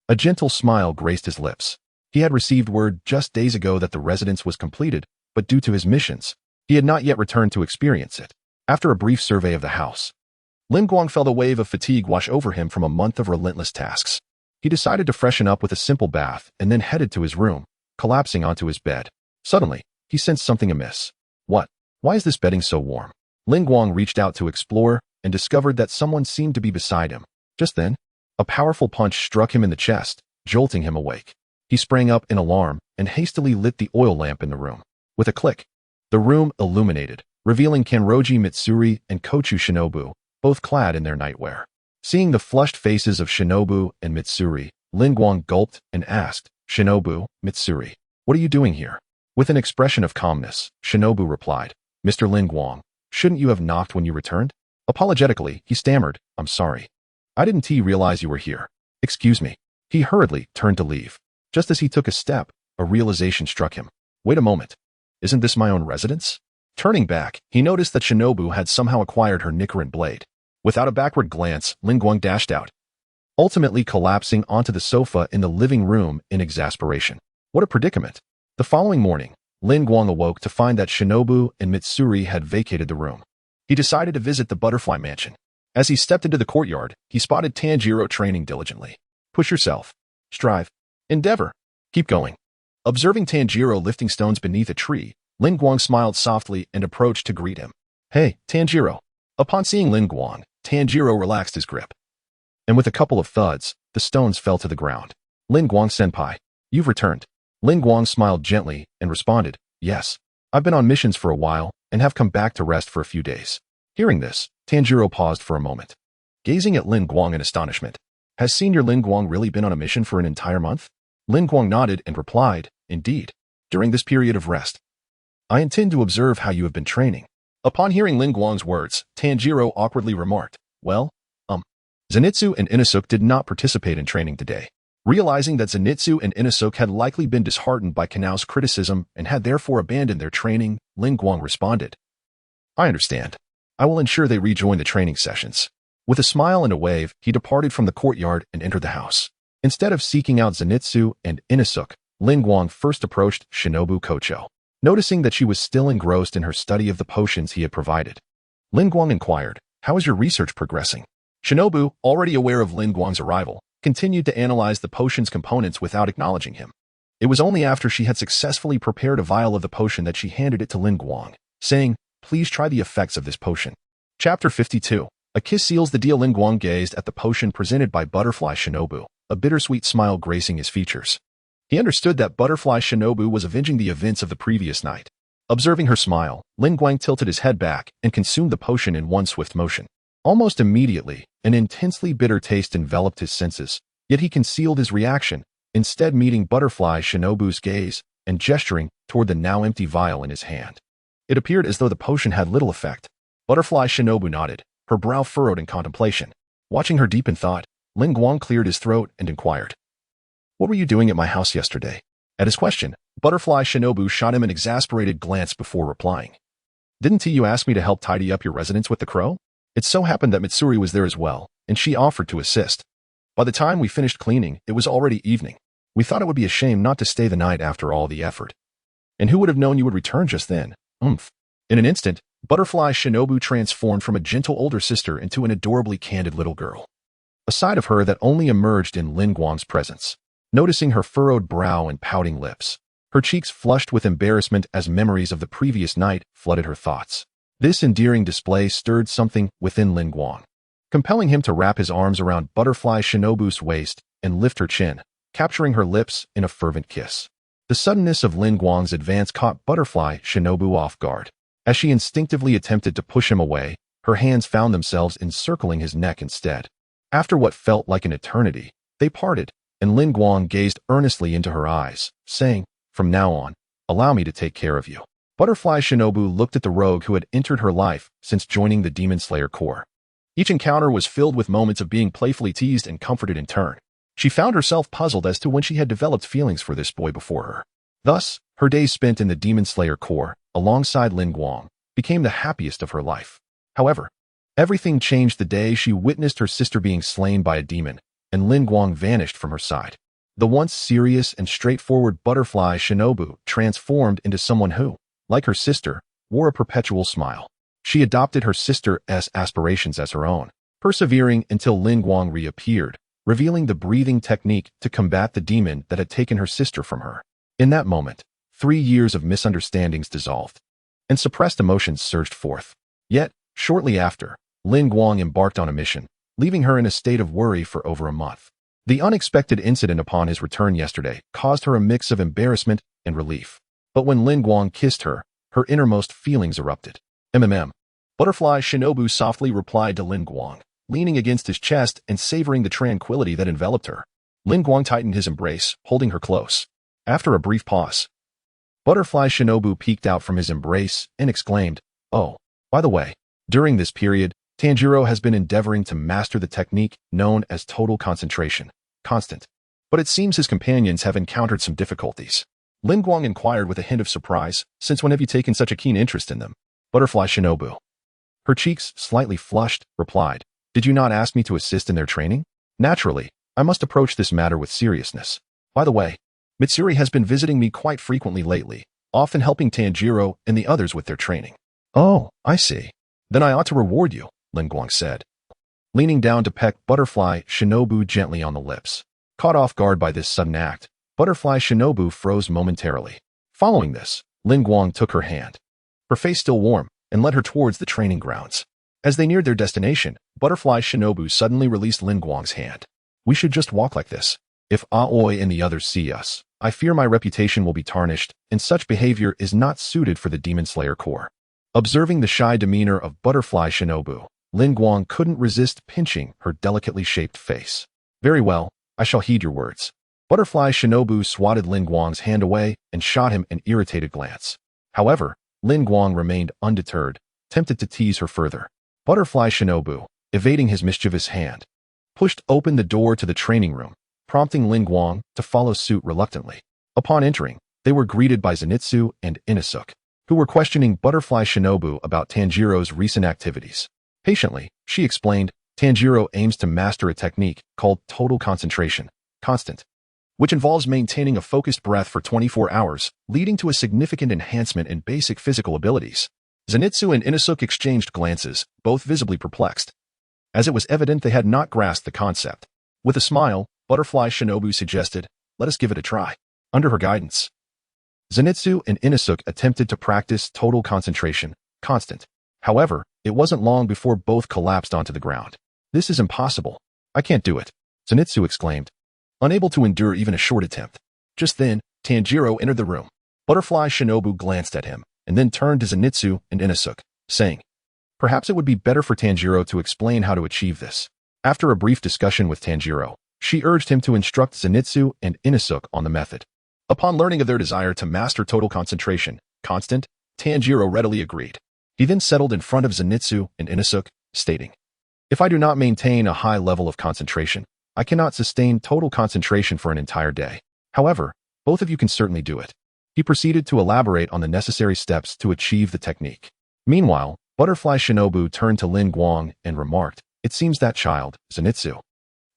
a gentle smile graced his lips. He had received word just days ago that the residence was completed, but due to his missions, he had not yet returned to experience it. After a brief survey of the house, Lin Guang felt a wave of fatigue wash over him from a month of relentless tasks. He decided to freshen up with a simple bath and then headed to his room, collapsing onto his bed. Suddenly, he sensed something amiss. What? Why is this bedding so warm? Lin Guang reached out to explore and discovered that someone seemed to be beside him. Just then, a powerful punch struck him in the chest, jolting him awake. He sprang up in alarm and hastily lit the oil lamp in the room. With a click, the room illuminated, revealing Kanroji Mitsuri and Kochu Shinobu, both clad in their nightwear. Seeing the flushed faces of Shinobu and Mitsuri, Lin Guang gulped and asked, "Shinobu, Mitsuri, what are you doing here?" With an expression of calmness, Shinobu replied, "Mr. Lin Guang, shouldn't you have knocked when you returned?" Apologetically, he stammered, "I'm sorry. I didn't realize you were here. Excuse me." He hurriedly turned to leave. Just as he took a step, a realization struck him. Wait a moment. Isn't this my own residence? Turning back, he noticed that Shinobu had somehow acquired her Nichiren blade. Without a backward glance, Lin Guang dashed out, ultimately collapsing onto the sofa in the living room in exasperation. What a predicament. The following morning, Lin Guang awoke to find that Shinobu and Mitsuri had vacated the room. He decided to visit the Butterfly Mansion. As he stepped into the courtyard, he spotted Tanjiro training diligently. Push yourself. Strive. Endeavor. Keep going. Observing Tanjiro lifting stones beneath a tree, Lin Guang smiled softly and approached to greet him. Hey, Tanjiro. Upon seeing Lin Guang, Tanjiro relaxed his grip. And with a couple of thuds, the stones fell to the ground. Lin Guang senpai, you've returned. Lin Guang smiled gently and responded, yes. I've been on missions for a while and have come back to rest for a few days. Hearing this, Tanjiro paused for a moment, gazing at Lin Guang in astonishment. Has Senior Lin Guang really been on a mission for an entire month? Lin Guang nodded and replied, indeed. During this period of rest, I intend to observe how you have been training. Upon hearing Lin Guang's words, Tanjiro awkwardly remarked, well, Zenitsu and Inosuke did not participate in training today. Realizing that Zenitsu and Inosuke had likely been disheartened by Kanao's criticism and had therefore abandoned their training, Lin Guang responded, I understand. I will ensure they rejoin the training sessions. With a smile and a wave, he departed from the courtyard and entered the house. Instead of seeking out Zenitsu and Inosuke, Lin Guang first approached Shinobu Kocho. Noticing that she was still engrossed in her study of the potions he had provided, Lin Guang inquired, how is your research progressing? Shinobu, already aware of Lin Guang's arrival, continued to analyze the potion's components without acknowledging him. It was only after she had successfully prepared a vial of the potion that she handed it to Lin Guang, saying, please try the effects of this potion. Chapter 52. A kiss seals the deal. Lin Guang gazed at the potion presented by Butterfly Shinobu, a bittersweet smile gracing his features. He understood that Butterfly Shinobu was avenging the events of the previous night. Observing her smile, Lin Guang tilted his head back and consumed the potion in one swift motion. Almost immediately, an intensely bitter taste enveloped his senses, yet he concealed his reaction, instead meeting Butterfly Shinobu's gaze and gesturing toward the now empty vial in his hand. It appeared as though the potion had little effect. Butterfly Shinobu nodded, her brow furrowed in contemplation. Watching her deep in thought, Lin Guang cleared his throat and inquired, what were you doing at my house yesterday? At his question, Butterfly Shinobu shot him an exasperated glance before replying. Didn't you ask me to help tidy up your residence with the crow? It so happened that Mitsuri was there as well, and she offered to assist. By the time we finished cleaning, it was already evening. We thought it would be a shame not to stay the night after all the effort. And who would have known you would return just then? Oomph. In an instant, Butterfly Shinobu transformed from a gentle older sister into an adorably candid little girl. A side of her that only emerged in Lin Guang's presence. Noticing her furrowed brow and pouting lips, her cheeks flushed with embarrassment as memories of the previous night flooded her thoughts. This endearing display stirred something within Lin Guang, compelling him to wrap his arms around Butterfly Shinobu's waist and lift her chin, capturing her lips in a fervent kiss. The suddenness of Lin Guang's advance caught Butterfly Shinobu off guard. As she instinctively attempted to push him away, her hands found themselves encircling his neck instead. After what felt like an eternity, they parted, and Lin Guang gazed earnestly into her eyes, saying, from now on, allow me to take care of you. Butterfly Shinobu looked at the rogue who had entered her life since joining the Demon Slayer Corps. Each encounter was filled with moments of being playfully teased and comforted in turn. She found herself puzzled as to when she had developed feelings for this boy before her. Thus, her days spent in the Demon Slayer Corps, alongside Lin Guang, became the happiest of her life. However, everything changed the day she witnessed her sister being slain by a demon, and Lin Guang vanished from her side. The once serious and straightforward Butterfly Shinobu transformed into someone who, like her sister, wore a perpetual smile. She adopted her sister's aspirations as her own, persevering until Lin Guang reappeared, revealing the breathing technique to combat the demon that had taken her sister from her. In that moment, 3 years of misunderstandings dissolved, and suppressed emotions surged forth. Yet, shortly after, Lin Guang embarked on a mission, leaving her in a state of worry for over a month. The unexpected incident upon his return yesterday caused her a mix of embarrassment and relief. But when Lin Guang kissed her, her innermost feelings erupted. Butterfly Shinobu softly replied to Lin Guang, leaning against his chest and savoring the tranquility that enveloped her. Lin Guang tightened his embrace, holding her close. After a brief pause, Butterfly Shinobu peeked out from his embrace and exclaimed, oh, by the way, during this period, Tanjiro has been endeavoring to master the technique known as total concentration, constant. But it seems his companions have encountered some difficulties. Lin Guang inquired with a hint of surprise, since when have you taken such a keen interest in them? Butterfly Shinobu, her cheeks slightly flushed, replied, did you not ask me to assist in their training? Naturally, I must approach this matter with seriousness. By the way, Mitsuri has been visiting me quite frequently lately, often helping Tanjiro and the others with their training. Oh, I see. Then I ought to reward you, Lin Guang said, leaning down to peck Butterfly Shinobu gently on the lips. Caught off guard by this sudden act, Butterfly Shinobu froze momentarily. Following this, Lin Guang took her hand, her face still warm, and led her towards the training grounds. As they neared their destination, Butterfly Shinobu suddenly released Lin Guang's hand. We should just walk like this. If Aoi and the others see us, I fear my reputation will be tarnished, and such behavior is not suited for the Demon Slayer Corps. Observing the shy demeanor of Butterfly Shinobu, Lin Guang couldn't resist pinching her delicately shaped face. Very well, I shall heed your words. Butterfly Shinobu swatted Lin Guang's hand away and shot him an irritated glance. However, Lin Guang remained undeterred, tempted to tease her further. Butterfly Shinobu, evading his mischievous hand, pushed open the door to the training room, prompting Lin Guang to follow suit reluctantly. Upon entering, they were greeted by Zenitsu and Inosuke, who were questioning Butterfly Shinobu about Tanjiro's recent activities. Patiently, she explained, Tanjiro aims to master a technique called total concentration, constant, which involves maintaining a focused breath for 24 hours, leading to a significant enhancement in basic physical abilities. Zenitsu and Inosuke exchanged glances, both visibly perplexed, as it was evident they had not grasped the concept. With a smile, Butterfly Shinobu suggested, let us give it a try. Under her guidance, Zenitsu and Inosuke attempted to practice total concentration, constant. However, it wasn't long before both collapsed onto the ground. This is impossible. I can't do it, Zenitsu exclaimed, unable to endure even a short attempt. Just then, Tanjiro entered the room. Butterfly Shinobu glanced at him, and then turned to Zenitsu and Inosuke, saying, perhaps it would be better for Tanjiro to explain how to achieve this. After a brief discussion with Tanjiro, she urged him to instruct Zenitsu and Inosuke on the method. Upon learning of their desire to master total concentration, constant, Tanjiro readily agreed. He then settled in front of Zenitsu and Inosuke, stating, if I do not maintain a high level of concentration, I cannot sustain total concentration for an entire day. However, both of you can certainly do it. He proceeded to elaborate on the necessary steps to achieve the technique. Meanwhile, Butterfly Shinobu turned to Lin Guang and remarked, it seems that child, Zenitsu,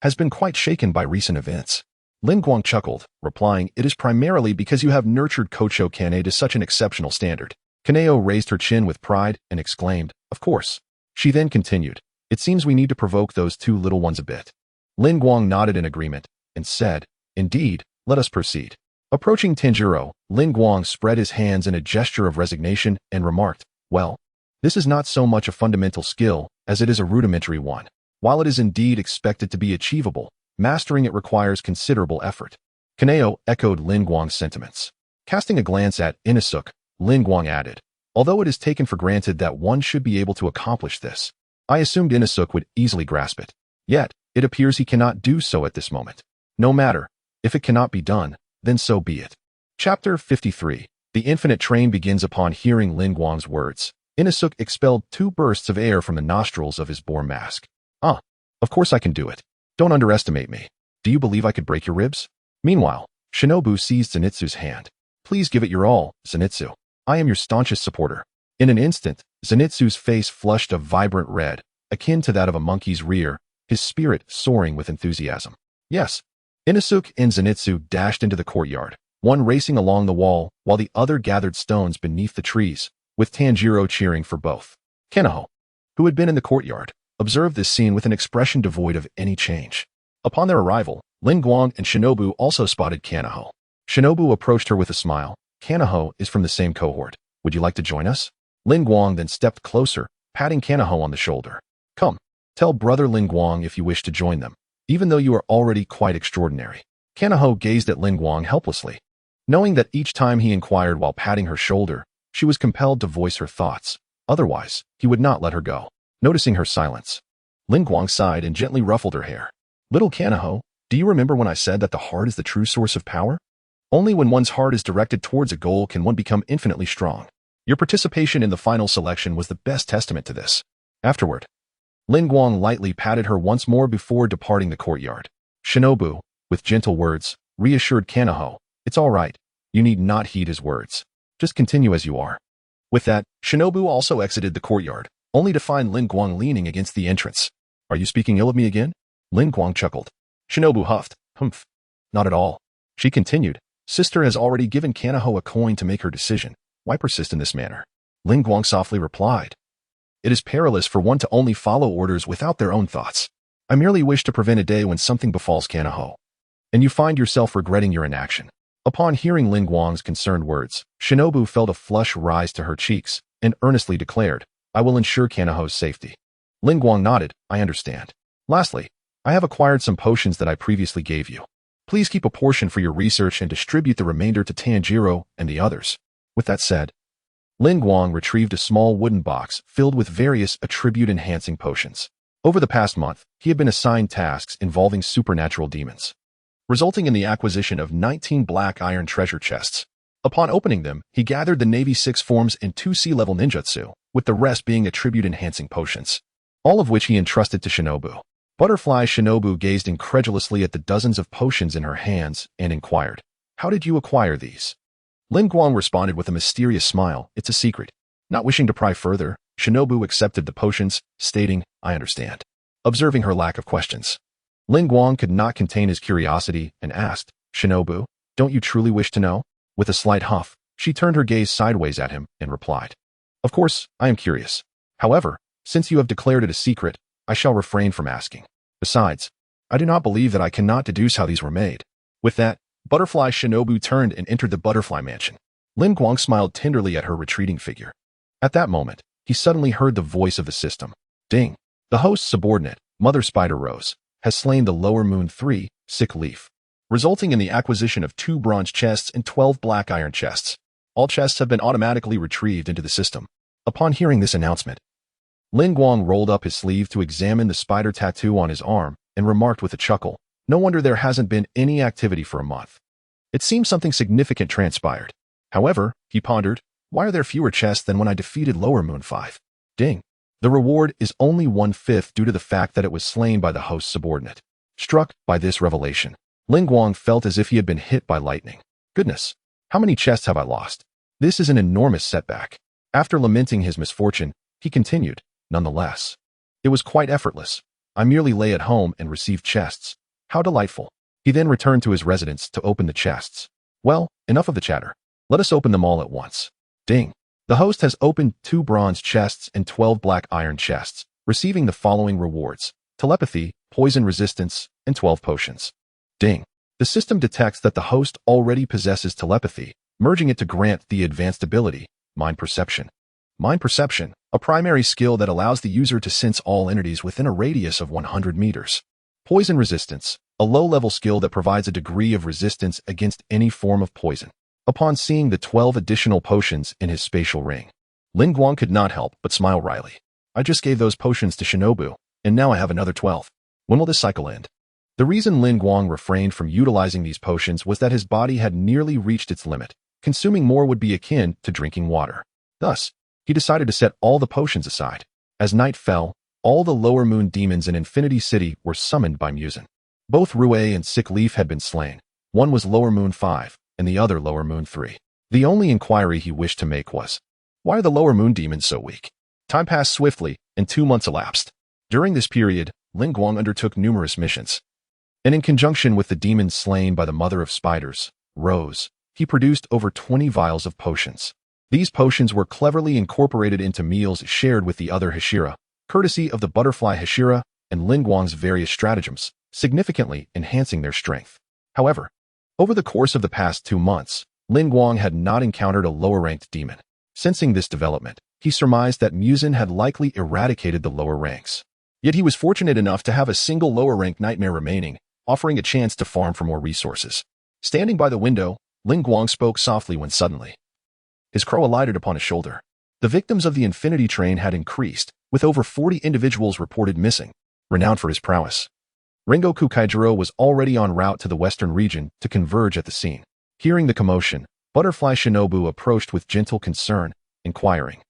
has been quite shaken by recent events. Lin Guang chuckled, replying, it is primarily because you have nurtured Kocho Kane to such an exceptional standard. Kaneo raised her chin with pride and exclaimed, of course. She then continued, it seems we need to provoke those two little ones a bit. Lin Guang nodded in agreement and said, indeed, let us proceed. Approaching Tanjiro, Lin Guang spread his hands in a gesture of resignation and remarked, well, this is not so much a fundamental skill as it is a rudimentary one. While it is indeed expected to be achievable, mastering it requires considerable effort. Kaneo echoed Lin Guang's sentiments. Casting a glance at Inosuke, Lin Guang added, although it is taken for granted that one should be able to accomplish this, I assumed Inosuke would easily grasp it. Yet, it appears he cannot do so at this moment. No matter, if it cannot be done, then so be it. Chapter 53. The infinite train begins. Upon hearing Lin Guang's words, Inosuke expelled 2 bursts of air from the nostrils of his boar mask. Of course I can do it. Don't underestimate me. Do you believe I could break your ribs? Meanwhile, Shinobu seized Zenitsu's hand. Please give it your all, Zenitsu. I am your staunchest supporter. In an instant, Zenitsu's face flushed a vibrant red, akin to that of a monkey's rear, his spirit soaring with enthusiasm. Yes. Inosuke and Zenitsu dashed into the courtyard, one racing along the wall while the other gathered stones beneath the trees, with Tanjiro cheering for both. Kanaho, who had been in the courtyard, observed this scene with an expression devoid of any change. Upon their arrival, Lin Guang and Shinobu also spotted Kanaho. Shinobu approached her with a smile. Kanaho is from the same cohort. Would you like to join us? Lin Guang then stepped closer, patting Kanaho on the shoulder. Come, tell brother Lin Guang if you wish to join them, even though you are already quite extraordinary. Kanaho gazed at Lin Guang helplessly. Knowing that each time he inquired while patting her shoulder, she was compelled to voice her thoughts. Otherwise, he would not let her go. Noticing her silence, Lin Guang sighed and gently ruffled her hair. Little Kanaho, do you remember when I said that the heart is the true source of power? Only when one's heart is directed towards a goal can one become infinitely strong. Your participation in the final selection was the best testament to this. Afterward, Lin Guang lightly patted her once more before departing the courtyard. Shinobu, with gentle words, reassured Kanaho, it's all right. You need not heed his words. Just continue as you are. With that, Shinobu also exited the courtyard, only to find Lin Guang leaning against the entrance. Are you speaking ill of me again? Lin Guang chuckled. Shinobu huffed. Humph. Not at all. She continued. Sister has already given Kanaho a coin to make her decision. Why persist in this manner? Lin Guang softly replied. It is perilous for one to only follow orders without their own thoughts. I merely wish to prevent a day when something befalls Kanaho. and you find yourself regretting your inaction. Upon hearing Lin Guang's concerned words, Shinobu felt a flush rise to her cheeks and earnestly declared, "I will ensure Kanaho's safety." Lin Guang nodded, "I understand. Lastly, I have acquired some potions that I previously gave you. Please keep a portion for your research and distribute the remainder to Tanjiro and the others." With that said, Lin Guang retrieved a small wooden box filled with various attribute-enhancing potions. Over the past month, he had been assigned tasks involving supernatural demons, resulting in the acquisition of 19 black iron treasure chests. Upon opening them, he gathered the Navy 6 forms and 2 sea-level ninjutsu, with the rest being attribute-enhancing potions, all of which he entrusted to Shinobu. Butterfly Shinobu gazed incredulously at the dozens of potions in her hands and inquired, "How did you acquire these?" Lin Guang responded with a mysterious smile, "It's a secret." Not wishing to pry further, Shinobu accepted the potions, stating, "I understand." Observing her lack of questions, Lin Guang could not contain his curiosity and asked, "Shinobu, don't you truly wish to know?" With a slight huff, she turned her gaze sideways at him and replied, "Of course, I am curious. However, since you have declared it a secret, I shall refrain from asking. Besides, I do not believe that I cannot deduce how these were made." With that, Butterfly Shinobu turned and entered the butterfly mansion. Lin Guang smiled tenderly at her retreating figure. At that moment, he suddenly heard the voice of the system. Ding! The host's subordinate, Mother Spider Rose, has slain the Lower Moon 3, Sick Leaf, resulting in the acquisition of 2 bronze chests and 12 black iron chests. All chests have been automatically retrieved into the system. Upon hearing this announcement, Lin Guang rolled up his sleeve to examine the spider tattoo on his arm and remarked with a chuckle, "No wonder there hasn't been any activity for a month. It seems something significant transpired." However, he pondered, "Why are there fewer chests than when I defeated Lower Moon 5? Ding. The reward is only 1/5 due to the fact that it was slain by the host's subordinate." Struck by this revelation, Lin Guang felt as if he had been hit by lightning. "Goodness, how many chests have I lost? This is an enormous setback." After lamenting his misfortune, he continued, "Nonetheless, it was quite effortless. I merely lay at home and received chests. How delightful." He then returned to his residence to open the chests. "Well, enough of the chatter. Let us open them all at once." Ding! The host has opened 2 bronze chests and 12 black iron chests, receiving the following rewards: telepathy, poison resistance, and 12 potions. Ding! The system detects that the host already possesses telepathy, merging it to grant the advanced ability, mind perception. Mind perception, a primary skill that allows the user to sense all entities within a radius of 100 meters. Poison resistance, a low-level skill that provides a degree of resistance against any form of poison. Upon seeing the 12 additional potions in his spatial ring, Lin Guang could not help but smile wryly. "I just gave those potions to Shinobu, and now I have another 12. When will this cycle end?" The reason Lin Guang refrained from utilizing these potions was that his body had nearly reached its limit. Consuming more would be akin to drinking water. Thus, he decided to set all the potions aside. As night fell, all the Lower Moon demons in Infinity City were summoned by Muzan. Both Rue and Sick Leaf had been slain. One was Lower Moon 5, and the other Lower Moon 3. The only inquiry he wished to make was, why are the Lower Moon demons so weak? Time passed swiftly, and 2 months elapsed. During this period, Lin Guang undertook numerous missions. And in conjunction with the demons slain by the Mother of Spiders, Rose, he produced over 20 vials of potions. These potions were cleverly incorporated into meals shared with the other Hashira, courtesy of the butterfly Hashira and Lin Guang's various stratagems, significantly enhancing their strength. However, over the course of the past 2 months, Lin Guang had not encountered a lower-ranked demon. Sensing this development, he surmised that Muzan had likely eradicated the lower ranks. Yet he was fortunate enough to have a single lower-ranked nightmare remaining, offering a chance to farm for more resources. Standing by the window, Lin Guang spoke softly when suddenly his crow alighted upon his shoulder. The victims of the Infinity Train had increased, with over 40 individuals reported missing. Renowned for his prowess, Rengoku Kaijiro was already en route to the western region to converge at the scene. Hearing the commotion, Butterfly Shinobu approached with gentle concern, inquiring,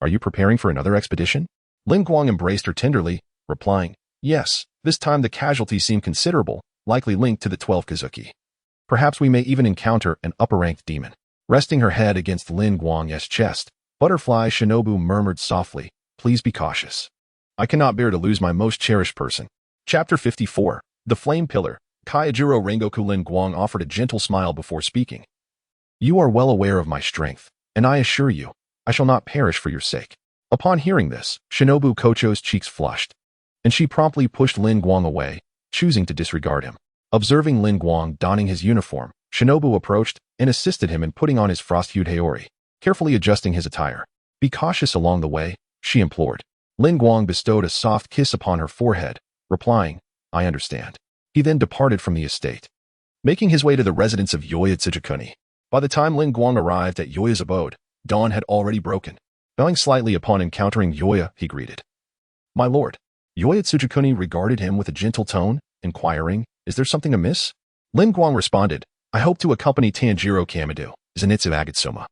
"Are you preparing for another expedition?" Lin Guang embraced her tenderly, replying, "Yes, this time the casualties seem considerable, likely linked to the 12 Kazuki. Perhaps we may even encounter an upper-ranked demon." Resting her head against Lin Guang's chest, Butterfly Shinobu murmured softly, "Please be cautious. I cannot bear to lose my most cherished person." Chapter 54. The Flame Pillar. Kaijiro Rengoku. Lin Guang offered a gentle smile before speaking. "You are well aware of my strength, and I assure you, I shall not perish for your sake." Upon hearing this, Shinobu Kocho's cheeks flushed, and she promptly pushed Lin Guang away, choosing to disregard him. Observing Lin Guang donning his uniform, Shinobu approached and assisted him in putting on his frost-hued haori, carefully adjusting his attire. Be cautious along the way, she implored. Lin Guang bestowed a soft kiss upon her forehead, replying, I understand. He then departed from the estate, making his way to the residence of Yoya Tsujikuni. By the time Lin Guang arrived at Yoya's abode, dawn had already broken. Bowing slightly upon encountering Yoya, he greeted. My lord. Yoya Tsujikuni regarded him with a gentle tone, inquiring, Is there something amiss? Lin Guang responded, I hope to accompany Tanjiro Kamado, Zenitsu Agatsuma,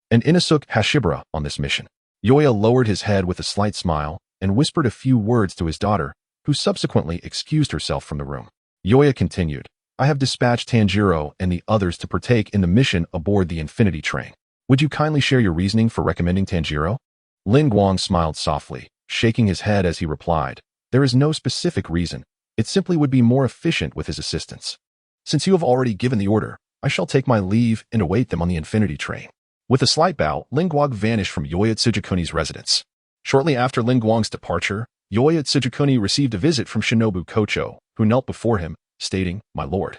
and Inosuke Hashibara on this mission. Yoya lowered his head with a slight smile and whispered a few words to his daughter, who subsequently excused herself from the room. Yoya continued, I have dispatched Tanjiro and the others to partake in the mission aboard the Infinity Train. Would you kindly share your reasoning for recommending Tanjiro? Lin Guang smiled softly, shaking his head as he replied, There is no specific reason. It simply would be more efficient with his assistance. Since you have already given the order, I shall take my leave and await them on the Infinity Train. With a slight bow, Lin Guang vanished from Yoya Tsujikuni's residence. Shortly after Lin Guang's departure, Yoya Tsujikuni received a visit from Shinobu Kocho, who knelt before him, stating, My lord.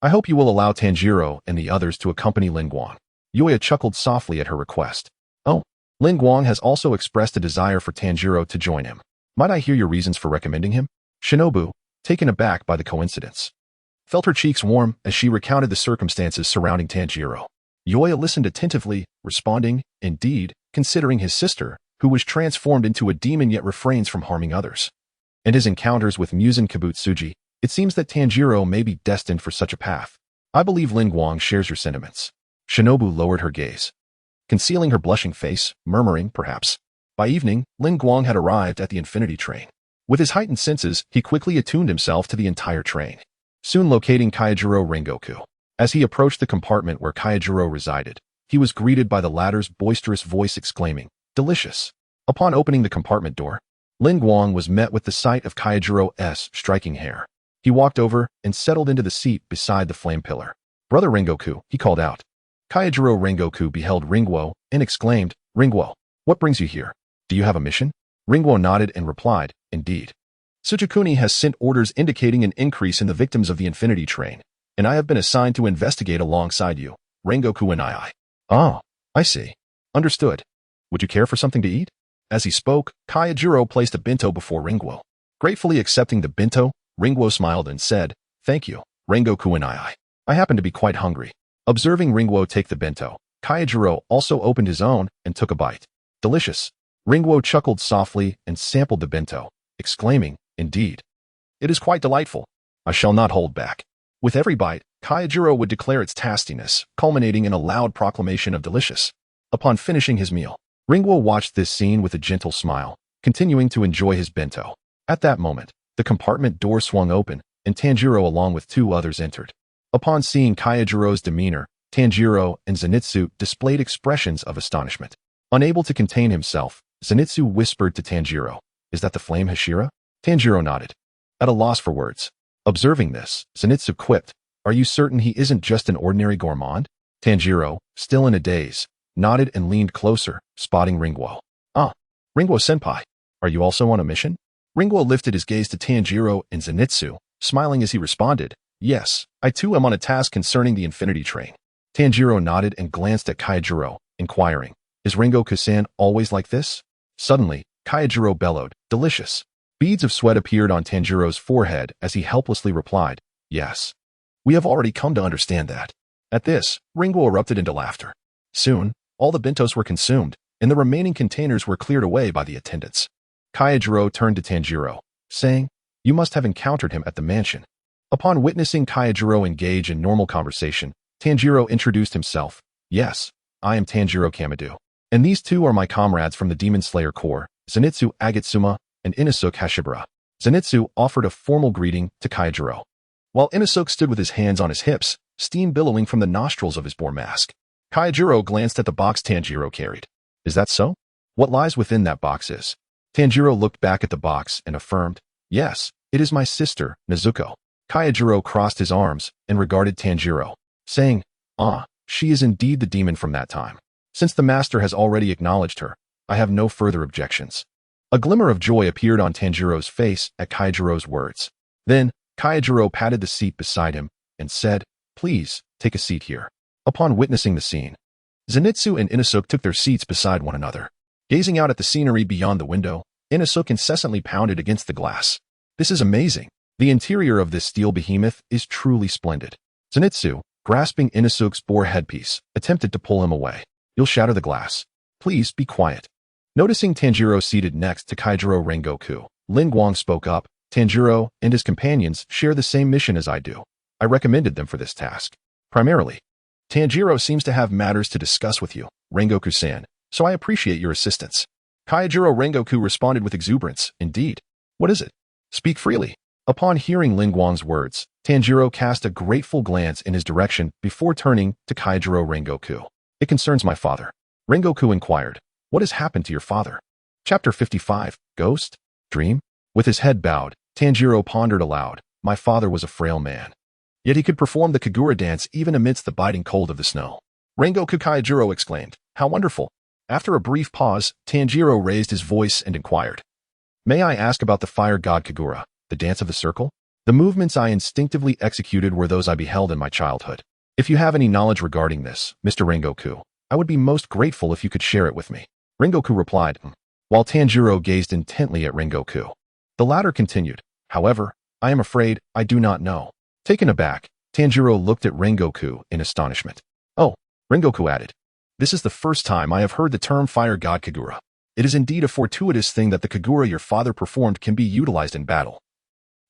I hope you will allow Tanjiro and the others to accompany Lin Guang. Yoya chuckled softly at her request. Oh, Lin Guang has also expressed a desire for Tanjiro to join him. Might I hear your reasons for recommending him? Shinobu, taken aback by the coincidence, felt her cheeks warm as she recounted the circumstances surrounding Tanjiro. Yoya listened attentively, responding, Indeed, considering his sister, who was transformed into a demon yet refrains from harming others, and his encounters with Muzan Kibutsuji, it seems that Tanjiro may be destined for such a path. I believe Lin Guang shares your sentiments. Shinobu lowered her gaze, concealing her blushing face, murmuring, perhaps. By evening, Lin Guang had arrived at the Infinity Train. With his heightened senses, he quickly attuned himself to the entire train, soon locating Kaijiro Rengoku. As he approached the compartment where Kaijiro resided, he was greeted by the latter's boisterous voice exclaiming, Delicious. Upon opening the compartment door, Lin Guang was met with the sight of Kaijiro's striking hair. He walked over and settled into the seat beside the flame pillar. Brother Rengoku, he called out. Kaijiro Rengoku beheld Ringwo and exclaimed, Ringwo, what brings you here? Do you have a mission? Ringwo nodded and replied, Indeed. Tsujikuni has sent orders indicating an increase in the victims of the Infinity Train, and I have been assigned to investigate alongside you, Rengoku and I. Ah, I see. Understood. Would you care for something to eat? As he spoke, Kaijiro placed a bento before Ringwo. Gratefully accepting the bento, Ringwo smiled and said, Thank you, Rengoku and I happen to be quite hungry. Observing Ringwo take the bento, Kaijiro also opened his own and took a bite. Delicious. Ringwo chuckled softly and sampled the bento, exclaiming, Indeed. It is quite delightful. I shall not hold back. With every bite, Kaijiro would declare its tastiness, culminating in a loud proclamation of delicious. Upon finishing his meal, Ringwo watched this scene with a gentle smile, continuing to enjoy his bento. At that moment, the compartment door swung open, and Tanjiro along with two others entered. Upon seeing Kaijiro's demeanor, Tanjiro and Zenitsu displayed expressions of astonishment. Unable to contain himself, Zenitsu whispered to Tanjiro, Is that the flame Hashira? Tanjiro nodded, at a loss for words. Observing this, Zenitsu quipped, Are you certain he isn't just an ordinary gourmand? Tanjiro, still in a daze, nodded and leaned closer, spotting Ringwo. Ah, Ringwo-senpai, are you also on a mission? Ringwo lifted his gaze to Tanjiro and Zenitsu, smiling as he responded, Yes, I too am on a task concerning the Infinity Train. Tanjiro nodded and glanced at Kaijiro, inquiring, Is Rengoku-san always like this? Suddenly, Kaijiro bellowed, Delicious. Beads of sweat appeared on Tanjiro's forehead as he helplessly replied, Yes. We have already come to understand that. At this, Ringwo erupted into laughter. Soon, all the bentos were consumed, and the remaining containers were cleared away by the attendants. Kaijiro turned to Tanjiro, saying, You must have encountered him at the mansion. Upon witnessing Kaijiro engage in normal conversation, Tanjiro introduced himself. Yes, I am Tanjiro Kamado, and these two are my comrades from the Demon Slayer Corps, Zenitsu Agatsuma and Inosuke Hashibara. Zenitsu offered a formal greeting to Kaijiro, while Inosuke stood with his hands on his hips, steam billowing from the nostrils of his boar mask. Kaijiro glanced at the box Tanjiro carried. Is that so? What lies within that box is? Tanjiro looked back at the box and affirmed, Yes, it is my sister, Nezuko. Kaijiro crossed his arms and regarded Tanjiro, saying, Ah, she is indeed the demon from that time. Since the master has already acknowledged her, I have no further objections. A glimmer of joy appeared on Tanjiro's face at Kaijiro's words. Then, Kaijiro patted the seat beside him and said, "Please, take a seat here." Upon witnessing the scene, Zenitsu and Inosuke took their seats beside one another. Gazing out at the scenery beyond the window, Inosuke incessantly pounded against the glass. "This is amazing. The interior of this steel behemoth is truly splendid." Zenitsu, grasping Inosuke's boar headpiece, attempted to pull him away. "You'll shatter the glass. Please be quiet." Noticing Tanjiro seated next to Kaijiro Rengoku, Lin Guang spoke up. "Tanjiro and his companions share the same mission as I do. I recommended them for this task. Primarily, Tanjiro seems to have matters to discuss with you, Rengoku-san, so I appreciate your assistance." Kaijiro Rengoku responded with exuberance. "Indeed. What is it? Speak freely." Upon hearing Lin Guang's words, Tanjiro cast a grateful glance in his direction before turning to Kaijiro Rengoku. "It concerns my father." Rengoku inquired, "What has happened to your father?" Chapter 55, Ghost? Dream? With his head bowed, Tanjiro pondered aloud. "My father was a frail man. Yet he could perform the Kagura dance even amidst the biting cold of the snow." Rengoku Kaijiro exclaimed, "How wonderful!" After a brief pause, Tanjiro raised his voice and inquired, "May I ask about the fire god Kagura, the dance of the circle? The movements I instinctively executed were those I beheld in my childhood. If you have any knowledge regarding this, Mr. Rengoku, I would be most grateful if you could share it with me." Rengoku replied, while Tanjiro gazed intently at Rengoku. The latter continued, "However, I am afraid I do not know." Taken aback, Tanjiro looked at Rengoku in astonishment. "Oh," Rengoku added, "this is the first time I have heard the term fire god Kagura. It is indeed a fortuitous thing that the Kagura your father performed can be utilized in battle.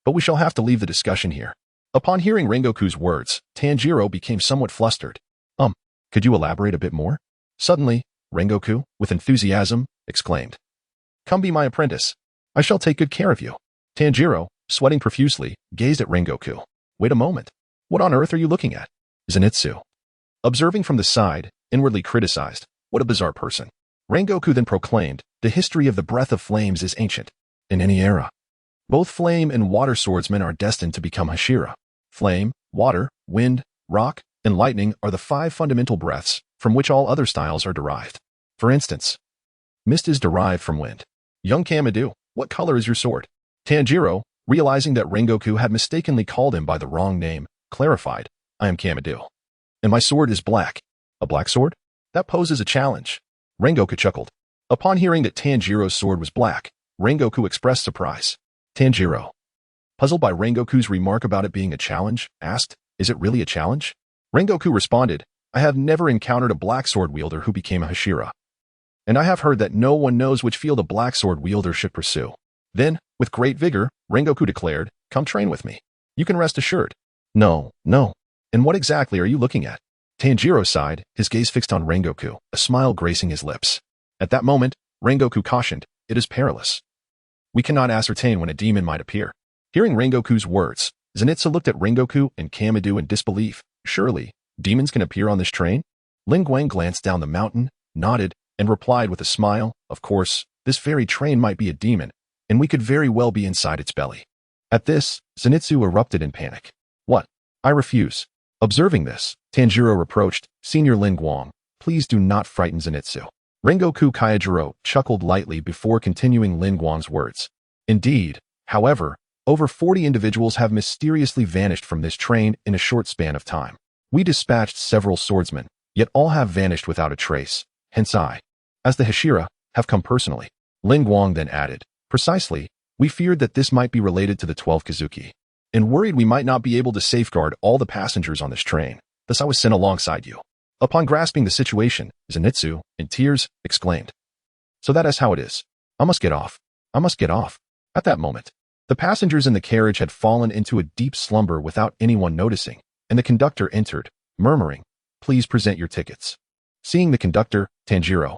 But we shall have to leave the discussion here." Upon hearing Rengoku's words, Tanjiro became somewhat flustered. Could you elaborate a bit more?" Suddenly, Rengoku, with enthusiasm, exclaimed, "Come be my apprentice. I shall take good care of you." Tanjiro, sweating profusely, gazed at Rengoku. "Wait a moment. What on earth are you looking at?" Zenitsu, observing from the side, inwardly criticized, "What a bizarre person." Rengoku then proclaimed, "The history of the breath of flames is ancient. In any era, both flame and water swordsmen are destined to become Hashira. Flame, water, wind, rock, and lightning are the 5 fundamental breaths from which all other styles are derived. For instance, mist is derived from wind. Young Kamadu, what color is your sword?" Tanjiro, realizing that Rengoku had mistakenly called him by the wrong name, clarified, "I am Kamadu. And my sword is black." "A black sword? That poses a challenge." Rengoku chuckled. Upon hearing that Tanjiro's sword was black, Rengoku expressed surprise. Tanjiro, puzzled by Rengoku's remark about it being a challenge, asked, "Is it really a challenge?" Rengoku responded, "I have never encountered a black sword wielder who became a Hashira. And I have heard that no one knows which field a black sword wielder should pursue." Then, with great vigor, Rengoku declared, "Come train with me. You can rest assured." No. And what exactly are you looking at?" Tanjiro sighed, his gaze fixed on Rengoku, a smile gracing his lips. At that moment, Rengoku cautioned, "It is perilous. We cannot ascertain when a demon might appear." Hearing Rengoku's words, Zenitsu looked at Rengoku and Kamadu in disbelief. "Surely, demons can appear on this train?" Lin Guang glanced down the mountain, nodded, and replied with a smile, "Of course, this very train might be a demon, and we could very well be inside its belly." At this, Zenitsu erupted in panic. "What? I refuse." Observing this, Tanjiro reproached, "Senior Lin Guang, please do not frighten Zenitsu." Rengoku Kaijiro chuckled lightly before continuing Lin Guang's words. "Indeed, however, over 40 individuals have mysteriously vanished from this train in a short span of time. We dispatched several swordsmen, yet all have vanished without a trace. Hence I, as the Hashira, have come personally." Lin Guang then added, "Precisely, we feared that this might be related to the 12 Kazuki, and worried we might not be able to safeguard all the passengers on this train. Thus I was sent alongside you." Upon grasping the situation, Zenitsu, in tears, exclaimed, "So that is how it is. I must get off. I must get off." At that moment, the passengers in the carriage had fallen into a deep slumber without anyone noticing, and the conductor entered, murmuring, "Please present your tickets." Seeing the conductor, Tanjiro,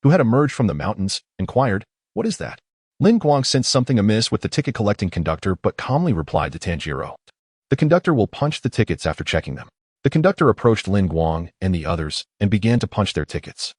who had emerged from the mountains, inquired, "What is that?" Lin Guang sensed something amiss with the ticket-collecting conductor but calmly replied to Tanjiro, "The conductor will punch the tickets after checking them." The conductor approached Lin Guang and the others and began to punch their tickets.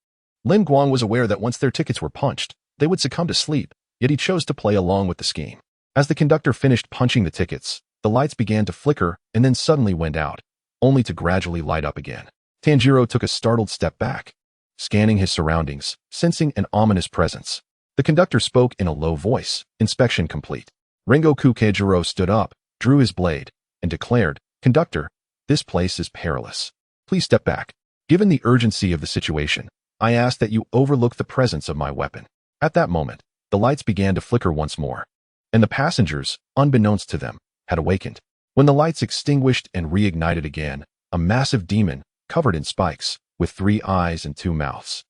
Lin Guang was aware that once their tickets were punched, they would succumb to sleep, yet he chose to play along with the scheme. As the conductor finished punching the tickets, the lights began to flicker and then suddenly went out, only to gradually light up again. Tanjiro took a startled step back, scanning his surroundings, sensing an ominous presence. The conductor spoke in a low voice, "Inspection complete." Rengoku Kaijiro stood up, drew his blade, and declared, "Conductor, this place is perilous. Please step back. Given the urgency of the situation, I ask that you overlook the presence of my weapon." At that moment, the lights began to flicker once more, and the passengers, unbeknownst to them, had awakened. When the lights extinguished and reignited again, a massive demon, covered in spikes, with 3 eyes and 2 mouths,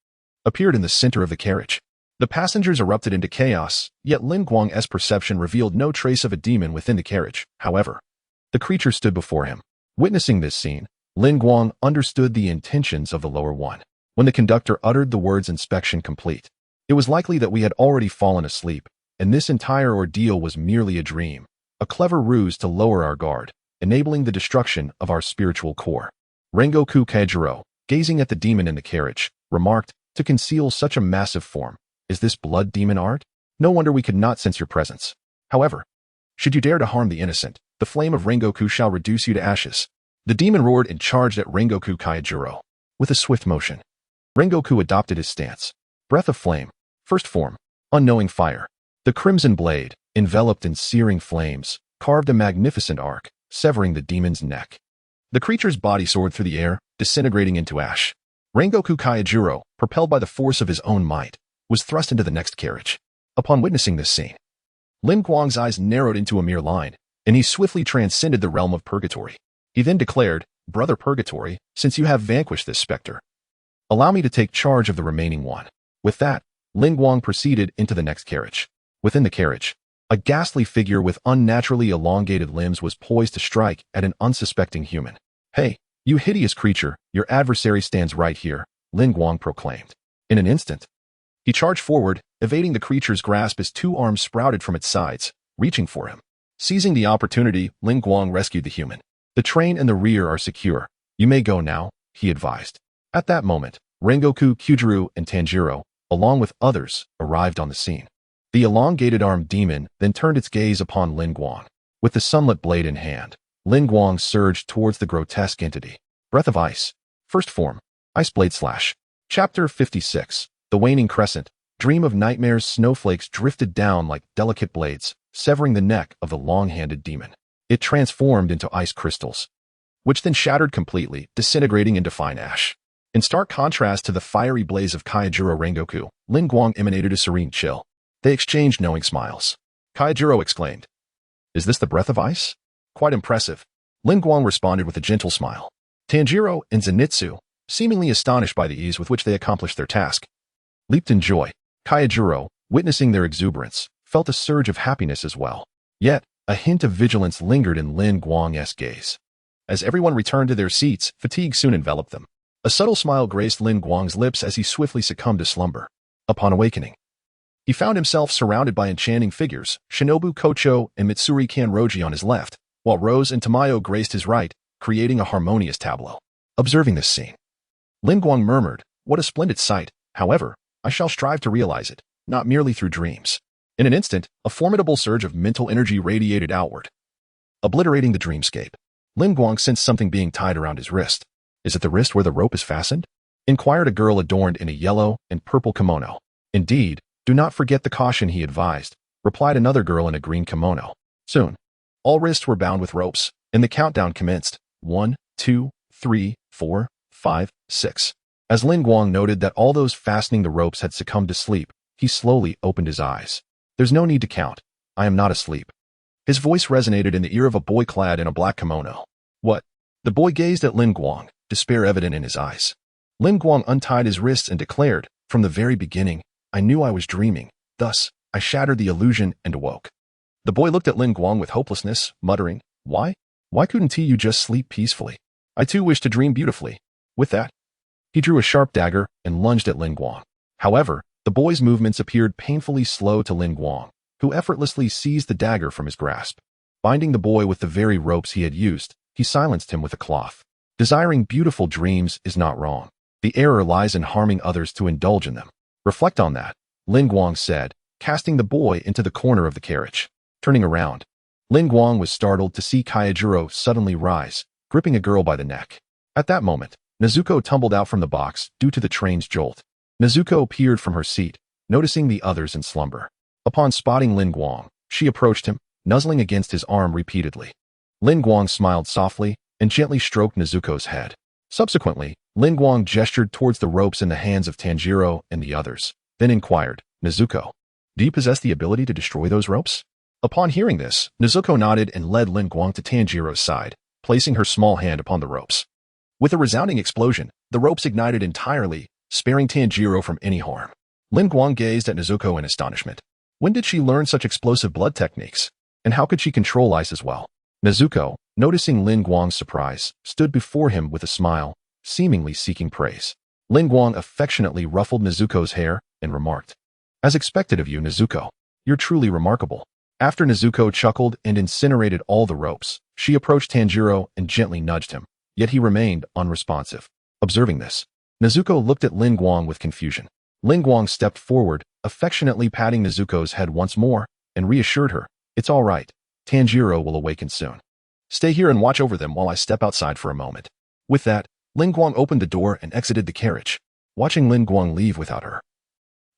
appeared in the center of the carriage. The passengers erupted into chaos, yet Lin Guang's perception revealed no trace of a demon within the carriage. However, the creature stood before him. Witnessing this scene, Lin Guang understood the intentions of the lower one. When the conductor uttered the words "inspection complete," it was likely that we had already fallen asleep, and this entire ordeal was merely a dream, a clever ruse to lower our guard, enabling the destruction of our spiritual core. Rengoku Kaijiro, gazing at the demon in the carriage, remarked, "To conceal such a massive form, is this blood demon art? No wonder we could not sense your presence. However, should you dare to harm the innocent, the flame of Rengoku shall reduce you to ashes." The demon roared and charged at Rengoku Kaijiro. With a swift motion, Rengoku adopted his stance. Breath of flame, first form, unknowing fire. The crimson blade, enveloped in searing flames, carved a magnificent arc, severing the demon's neck. The creature's body soared through the air, disintegrating into ash. Rengoku Kaijiro, propelled by the force of his own might, was thrust into the next carriage. Upon witnessing this scene, Lin Guang's eyes narrowed into a mere line, and he swiftly transcended the realm of purgatory. He then declared, "Brother Purgatory, since you have vanquished this specter, allow me to take charge of the remaining one." With that, Lin Guang proceeded into the next carriage. Within the carriage, a ghastly figure with unnaturally elongated limbs was poised to strike at an unsuspecting human. "Hey, you hideous creature, your adversary stands right here," Lin Guang proclaimed. In an instant, he charged forward, evading the creature's grasp as 2 arms sprouted from its sides, reaching for him. Seizing the opportunity, Lin Guang rescued the human. "The train and the rear are secure. You may go now," he advised. At that moment, Rengoku, Kyujiro, and Tanjiro, along with others, arrived on the scene. The elongated-armed demon then turned its gaze upon Lin Guang. With the sunlit blade in hand, Lin Guang surged towards the grotesque entity. Breath of ice, first form, ice blade slash. Chapter 56, The Waning Crescent. Dream of nightmares. Snowflakes drifted down like delicate blades, severing the neck of the long-handed demon. It transformed into ice crystals, which then shattered completely, disintegrating into fine ash. In stark contrast to the fiery blaze of Kaijiro Rengoku, Lin Guang emanated a serene chill. They exchanged knowing smiles. Kaijiro exclaimed, "Is this the breath of ice?" "Quite impressive." Lin Guang responded with a gentle smile. Tanjiro and Zenitsu, seemingly astonished by the ease with which they accomplished their task, leaped in joy. Kaijiro, witnessing their exuberance, felt a surge of happiness as well. Yet, a hint of vigilance lingered in Lin Guang's gaze. As everyone returned to their seats, fatigue soon enveloped them. A subtle smile graced Lin Guang's lips as he swiftly succumbed to slumber. Upon awakening, he found himself surrounded by enchanting figures, Shinobu Kocho and Mitsuri Kanroji on his left, while Rose and Tamayo graced his right, creating a harmonious tableau. Observing this scene, Lin Guang murmured, "What a splendid sight. However, I shall strive to realize it, not merely through dreams." In an instant, a formidable surge of mental energy radiated outward, obliterating the dreamscape. Lin Guang sensed something being tied around his wrist. "Is it the wrist where the rope is fastened?" inquired a girl adorned in a yellow and purple kimono. "Indeed, do not forget the caution," he advised, replied another girl in a green kimono. Soon, all wrists were bound with ropes, and the countdown commenced. 1, 2, 3, 4, 5, 6. As Lin Guang noted that all those fastening the ropes had succumbed to sleep, he slowly opened his eyes. "There's no need to count. I am not asleep." His voice resonated in the ear of a boy clad in a black kimono. "What?" The boy gazed at Lin Guang, despair evident in his eyes. Lin Guang untied his wrists and declared, "From the very beginning, I knew I was dreaming. Thus, I shattered the illusion and awoke." The boy looked at Lin Guang with hopelessness, muttering, "Why? Why couldn't you just sleep peacefully? I too wish to dream beautifully." With that, he drew a sharp dagger and lunged at Lin Guang. However, the boy's movements appeared painfully slow to Lin Guang, who effortlessly seized the dagger from his grasp. Binding the boy with the very ropes he had used, he silenced him with a cloth. Desiring beautiful dreams is not wrong. The error lies in harming others to indulge in them. Reflect on that, Lin Guang said, casting the boy into the corner of the carriage. Turning around, Lin Guang was startled to see Kaijiro suddenly rise, gripping a girl by the neck. At that moment, Nezuko tumbled out from the box due to the train's jolt. Nezuko peered from her seat, noticing the others in slumber. Upon spotting Lin Guang, she approached him, nuzzling against his arm repeatedly. Lin Guang smiled softly and gently stroked Nezuko's head. Subsequently, Lin Guang gestured towards the ropes in the hands of Tanjiro and the others, then inquired, "Nezuko, do you possess the ability to destroy those ropes?" Upon hearing this, Nezuko nodded and led Lin Guang to Tanjiro's side, placing her small hand upon the ropes. With a resounding explosion, the ropes ignited entirely, sparing Tanjiro from any harm. Lin Guang gazed at Nezuko in astonishment. When did she learn such explosive blood techniques? And how could she control ice as well? Nezuko, noticing Lin Guang's surprise, stood before him with a smile, seemingly seeking praise. Lin Guang affectionately ruffled Nezuko's hair and remarked, "As expected of you, Nezuko. You're truly remarkable." After Nezuko chuckled and incinerated all the ropes, she approached Tanjiro and gently nudged him, yet he remained unresponsive. Observing this, Nezuko looked at Lin Guang with confusion. Lin Guang stepped forward, affectionately patting Nezuko's head once more, and reassured her, "It's all right. Tanjiro will awaken soon. Stay here and watch over them while I step outside for a moment." With that, Lin Guang opened the door and exited the carriage, watching Lin Guang leave without her.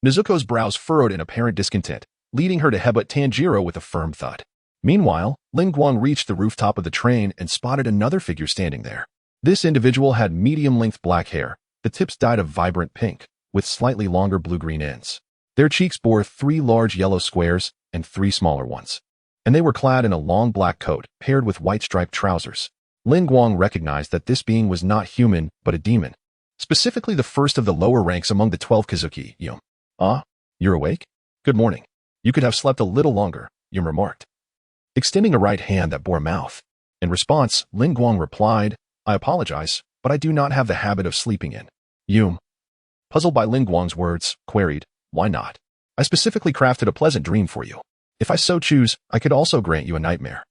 Nezuko's brows furrowed in apparent discontent, leading her to headbutt Tanjiro with a firm thud. Meanwhile, Lin Guang reached the rooftop of the train and spotted another figure standing there. This individual had medium-length black hair, the tips dyed a vibrant pink, with slightly longer blue-green ends. Their cheeks bore 3 large yellow squares and 3 smaller ones, and they were clad in a long black coat paired with white striped trousers. Lin Guang recognized that this being was not human, but a demon, specifically the first of the lower ranks among the 12 Kizuki. "Yum. Ah, you're awake? Good morning. You could have slept a little longer," Yum remarked, extending a right hand that bore a mouth. In response, Lin Guang replied, "I apologize, but I do not have the habit of sleeping in." Yum, puzzled by Lin Guang's words, queried, "Why not? I specifically crafted a pleasant dream for you. If I so choose, I could also grant you a nightmare.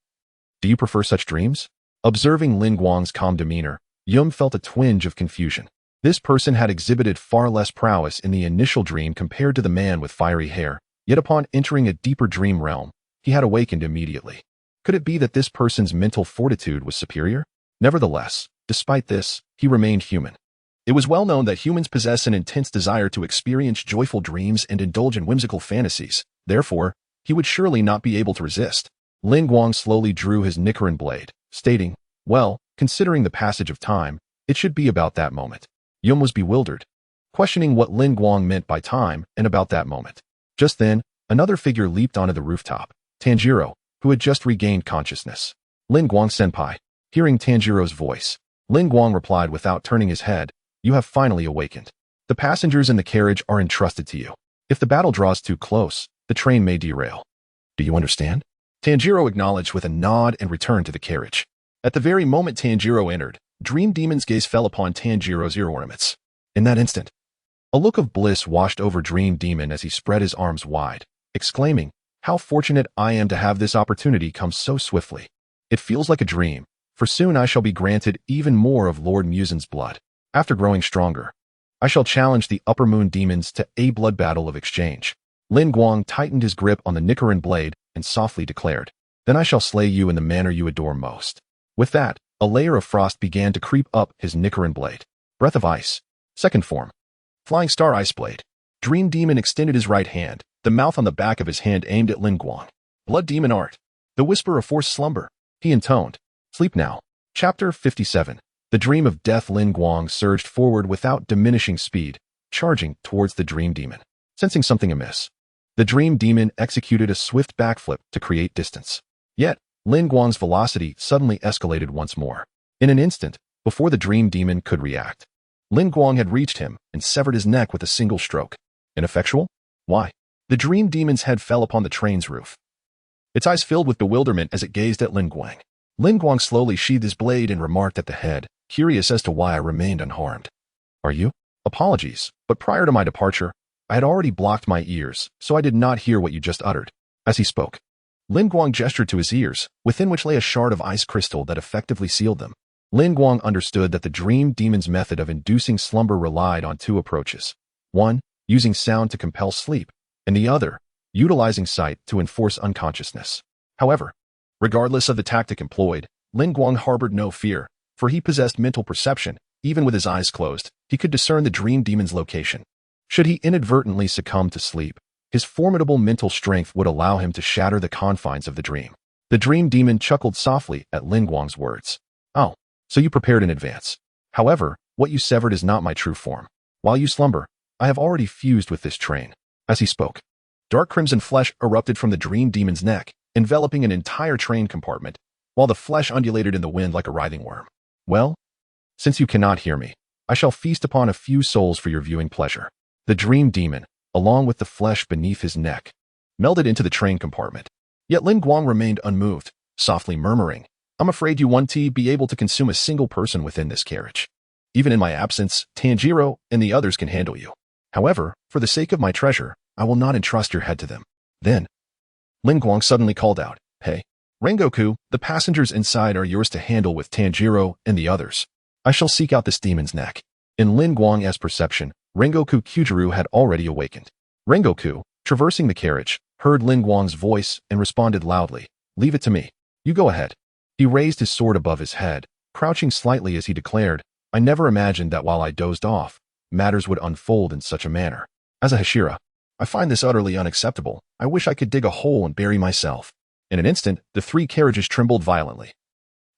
Do you prefer such dreams?" Observing Lin Guang's calm demeanor, Yum felt a twinge of confusion. This person had exhibited far less prowess in the initial dream compared to the man with fiery hair, yet upon entering a deeper dream realm, he had awakened immediately. Could it be that this person's mental fortitude was superior? Nevertheless, despite this, he remained human. It was well known that humans possess an intense desire to experience joyful dreams and indulge in whimsical fantasies. Therefore, he would surely not be able to resist. Lin Guang slowly drew his Nichiren blade, stating, "Well, considering the passage of time, it should be about that moment." Yum was bewildered, questioning what Lin Guang meant by time and about that moment. Just then, another figure leaped onto the rooftop, Tanjiro, who had just regained consciousness. "Lin Guang-senpai." Hearing Tanjiro's voice, Lin Guang replied without turning his head, "You have finally awakened. The passengers in the carriage are entrusted to you. If the battle draws too close, the train may derail. Do you understand?" Tanjiro acknowledged with a nod and returned to the carriage. At the very moment Tanjiro entered, Dream Demon's gaze fell upon Tanjiro's ear ornaments. In that instant, a look of bliss washed over Dream Demon as he spread his arms wide, exclaiming, "How fortunate I am to have this opportunity come so swiftly. It feels like a dream, for soon I shall be granted even more of Lord Muzan's blood. After growing stronger, I shall challenge the Upper Moon Demons to a blood battle of exchange." Lin Guang tightened his grip on the Nichiren blade and softly declared, "Then I shall slay you in the manner you adore most." With that, a layer of frost began to creep up his Nichiren blade. Breath of Ice. Second form. Flying Star Ice Blade. Dream Demon extended his right hand, the mouth on the back of his hand aimed at Lin Guang. Blood Demon Art. The Whisper of Forced Slumber. He intoned, "Sleep now." Chapter 57. The Dream of Death. Lin Guang surged forward without diminishing speed, charging towards the Dream Demon. Sensing something amiss, the Dream Demon executed a swift backflip to create distance. Yet, Lin Guang's velocity suddenly escalated once more. In an instant, before the Dream Demon could react, Lin Guang had reached him and severed his neck with a single stroke. Ineffectual? Why? The Dream Demon's head fell upon the train's roof. Its eyes filled with bewilderment as it gazed at Lin Guang. Lin Guang slowly sheathed his blade and remarked at the head, curious as to why I remained unharmed. "Are you?" "Apologies, but prior to my departure, I had already blocked my ears, so I did not hear what you just uttered." As he spoke, Lin Guang gestured to his ears, within which lay a shard of ice crystal that effectively sealed them. Lin Guang understood that the Dream Demon's method of inducing slumber relied on 2 approaches. One, using sound to compel sleep, and the other, utilizing sight to enforce unconsciousness. However, regardless of the tactic employed, Lin Guang harbored no fear, for he possessed mental perception. Even with his eyes closed, he could discern the Dream Demon's location. Should he inadvertently succumb to sleep, his formidable mental strength would allow him to shatter the confines of the dream. The dream demon chuckled softly at Lin Guang's words. Oh, so you prepared in advance. However, what you severed is not my true form. While you slumber, I have already fused with this train. As he spoke, dark crimson flesh erupted from the dream demon's neck, enveloping an entire train compartment, while the flesh undulated in the wind like a writhing worm. Well, since you cannot hear me, I shall feast upon a few souls for your viewing pleasure. The dream demon, along with the flesh beneath his neck, melded into the train compartment. Yet Lin Guang remained unmoved, softly murmuring, I'm afraid you won't be able to consume a single person within this carriage. Even in my absence, Tanjiro and the others can handle you. However, for the sake of my treasure, I will not entrust your head to them. Then, Lin Guang suddenly called out, Hey, Rengoku, the passengers inside are yours to handle with Tanjiro and the others. I shall seek out this demon's neck. In Lin Guang's perception, Rengoku Kyujuru had already awakened. Rengoku, traversing the carriage, heard Lin Guang's voice and responded loudly, Leave it to me. You go ahead. He raised his sword above his head, crouching slightly as he declared, I never imagined that while I dozed off, matters would unfold in such a manner. As a Hashira, I find this utterly unacceptable. I wish I could dig a hole and bury myself. In an instant, the three carriages trembled violently,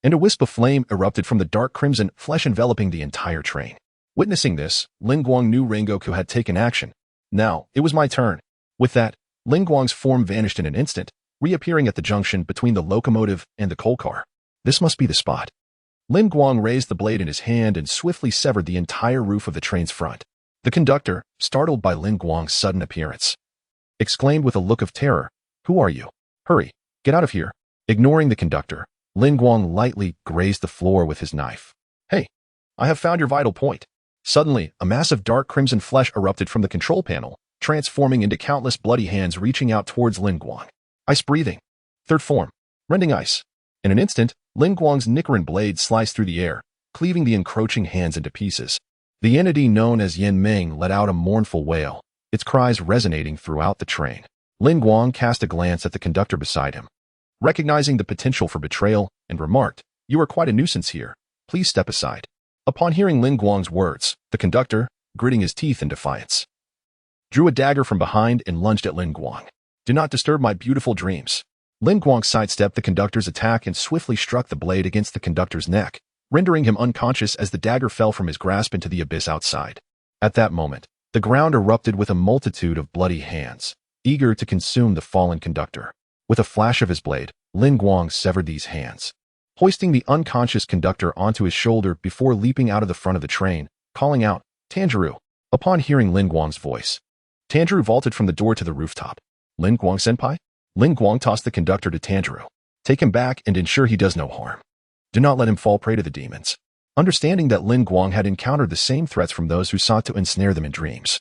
and a wisp of flame erupted from the dark crimson flesh enveloping the entire train. Witnessing this, Lin Guang knew Rengoku had taken action. Now, it was my turn. With that, Lin Guang's form vanished in an instant, reappearing at the junction between the locomotive and the coal car. This must be the spot. Lin Guang raised the blade in his hand and swiftly severed the entire roof of the train's front. The conductor, startled by Lin Guang's sudden appearance, exclaimed with a look of terror, Who are you? Hurry, get out of here. Ignoring the conductor, Lin Guang lightly grazed the floor with his knife. Hey, I have found your vital point. Suddenly, a mass of dark crimson flesh erupted from the control panel, transforming into countless bloody hands reaching out towards Lin Guang. Ice breathing. Third form. Rending ice. In an instant, Lin Guang's Nichiren blade sliced through the air, cleaving the encroaching hands into pieces. The entity known as Yin Ming let out a mournful wail, its cries resonating throughout the train. Lin Guang cast a glance at the conductor beside him, recognizing the potential for betrayal, and remarked, You are quite a nuisance here. Please step aside. Upon hearing Lin Guang's words, the conductor, gritting his teeth in defiance, drew a dagger from behind and lunged at Lin Guang. Do not disturb my beautiful dreams. Lin Guang sidestepped the conductor's attack and swiftly struck the blade against the conductor's neck, rendering him unconscious as the dagger fell from his grasp into the abyss outside. At that moment, the ground erupted with a multitude of bloody hands, eager to consume the fallen conductor. With a flash of his blade, Lin Guang severed these hands, hoisting the unconscious conductor onto his shoulder before leaping out of the front of the train, calling out, Tanjiro. Upon hearing Lin Guang's voice, Tanjiro vaulted from the door to the rooftop. Lin Guang senpai? Lin Guang tossed the conductor to Tanjiro. Take him back and ensure he does no harm. Do not let him fall prey to the demons. Understanding that Lin Guang had encountered the same threats from those who sought to ensnare them in dreams,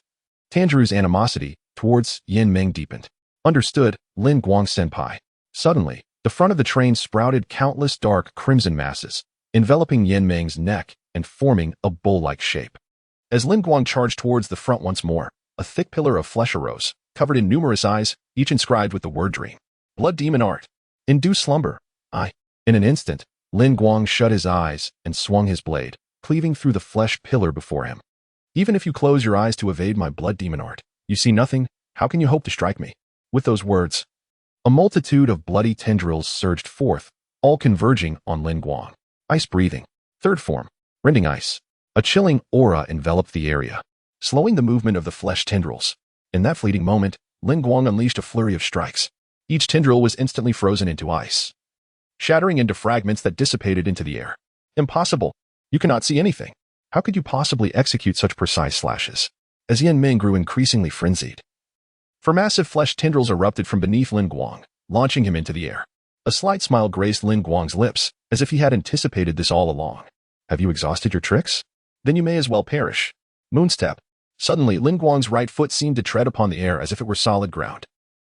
Tanjiro's animosity towards Yin Ming deepened. Understood, Lin Guang senpai. Suddenly, the front of the train sprouted countless dark crimson masses, enveloping Yin Ming's neck and forming a bull-like shape. As Lin Guang charged towards the front once more, a thick pillar of flesh arose, covered in numerous eyes, each inscribed with the word dream. Blood demon art. Induce slumber. In an instant, Lin Guang shut his eyes and swung his blade, cleaving through the flesh pillar before him. Even if you close your eyes to evade my blood demon art, you see nothing, how can you hope to strike me? With those words, a multitude of bloody tendrils surged forth, all converging on Lin Guang. Ice breathing. Third form. Rending ice. A chilling aura enveloped the area, slowing the movement of the flesh tendrils. In that fleeting moment, Lin Guang unleashed a flurry of strikes. Each tendril was instantly frozen into ice, shattering into fragments that dissipated into the air. Impossible. You cannot see anything. How could you possibly execute such precise slashes? As Yin Ming grew increasingly frenzied, for massive flesh tendrils erupted from beneath Lin Guang, launching him into the air. A slight smile graced Lin Guang's lips, as if he had anticipated this all along. Have you exhausted your tricks? Then you may as well perish. Moonstep. Suddenly, Lin Guang's right foot seemed to tread upon the air as if it were solid ground.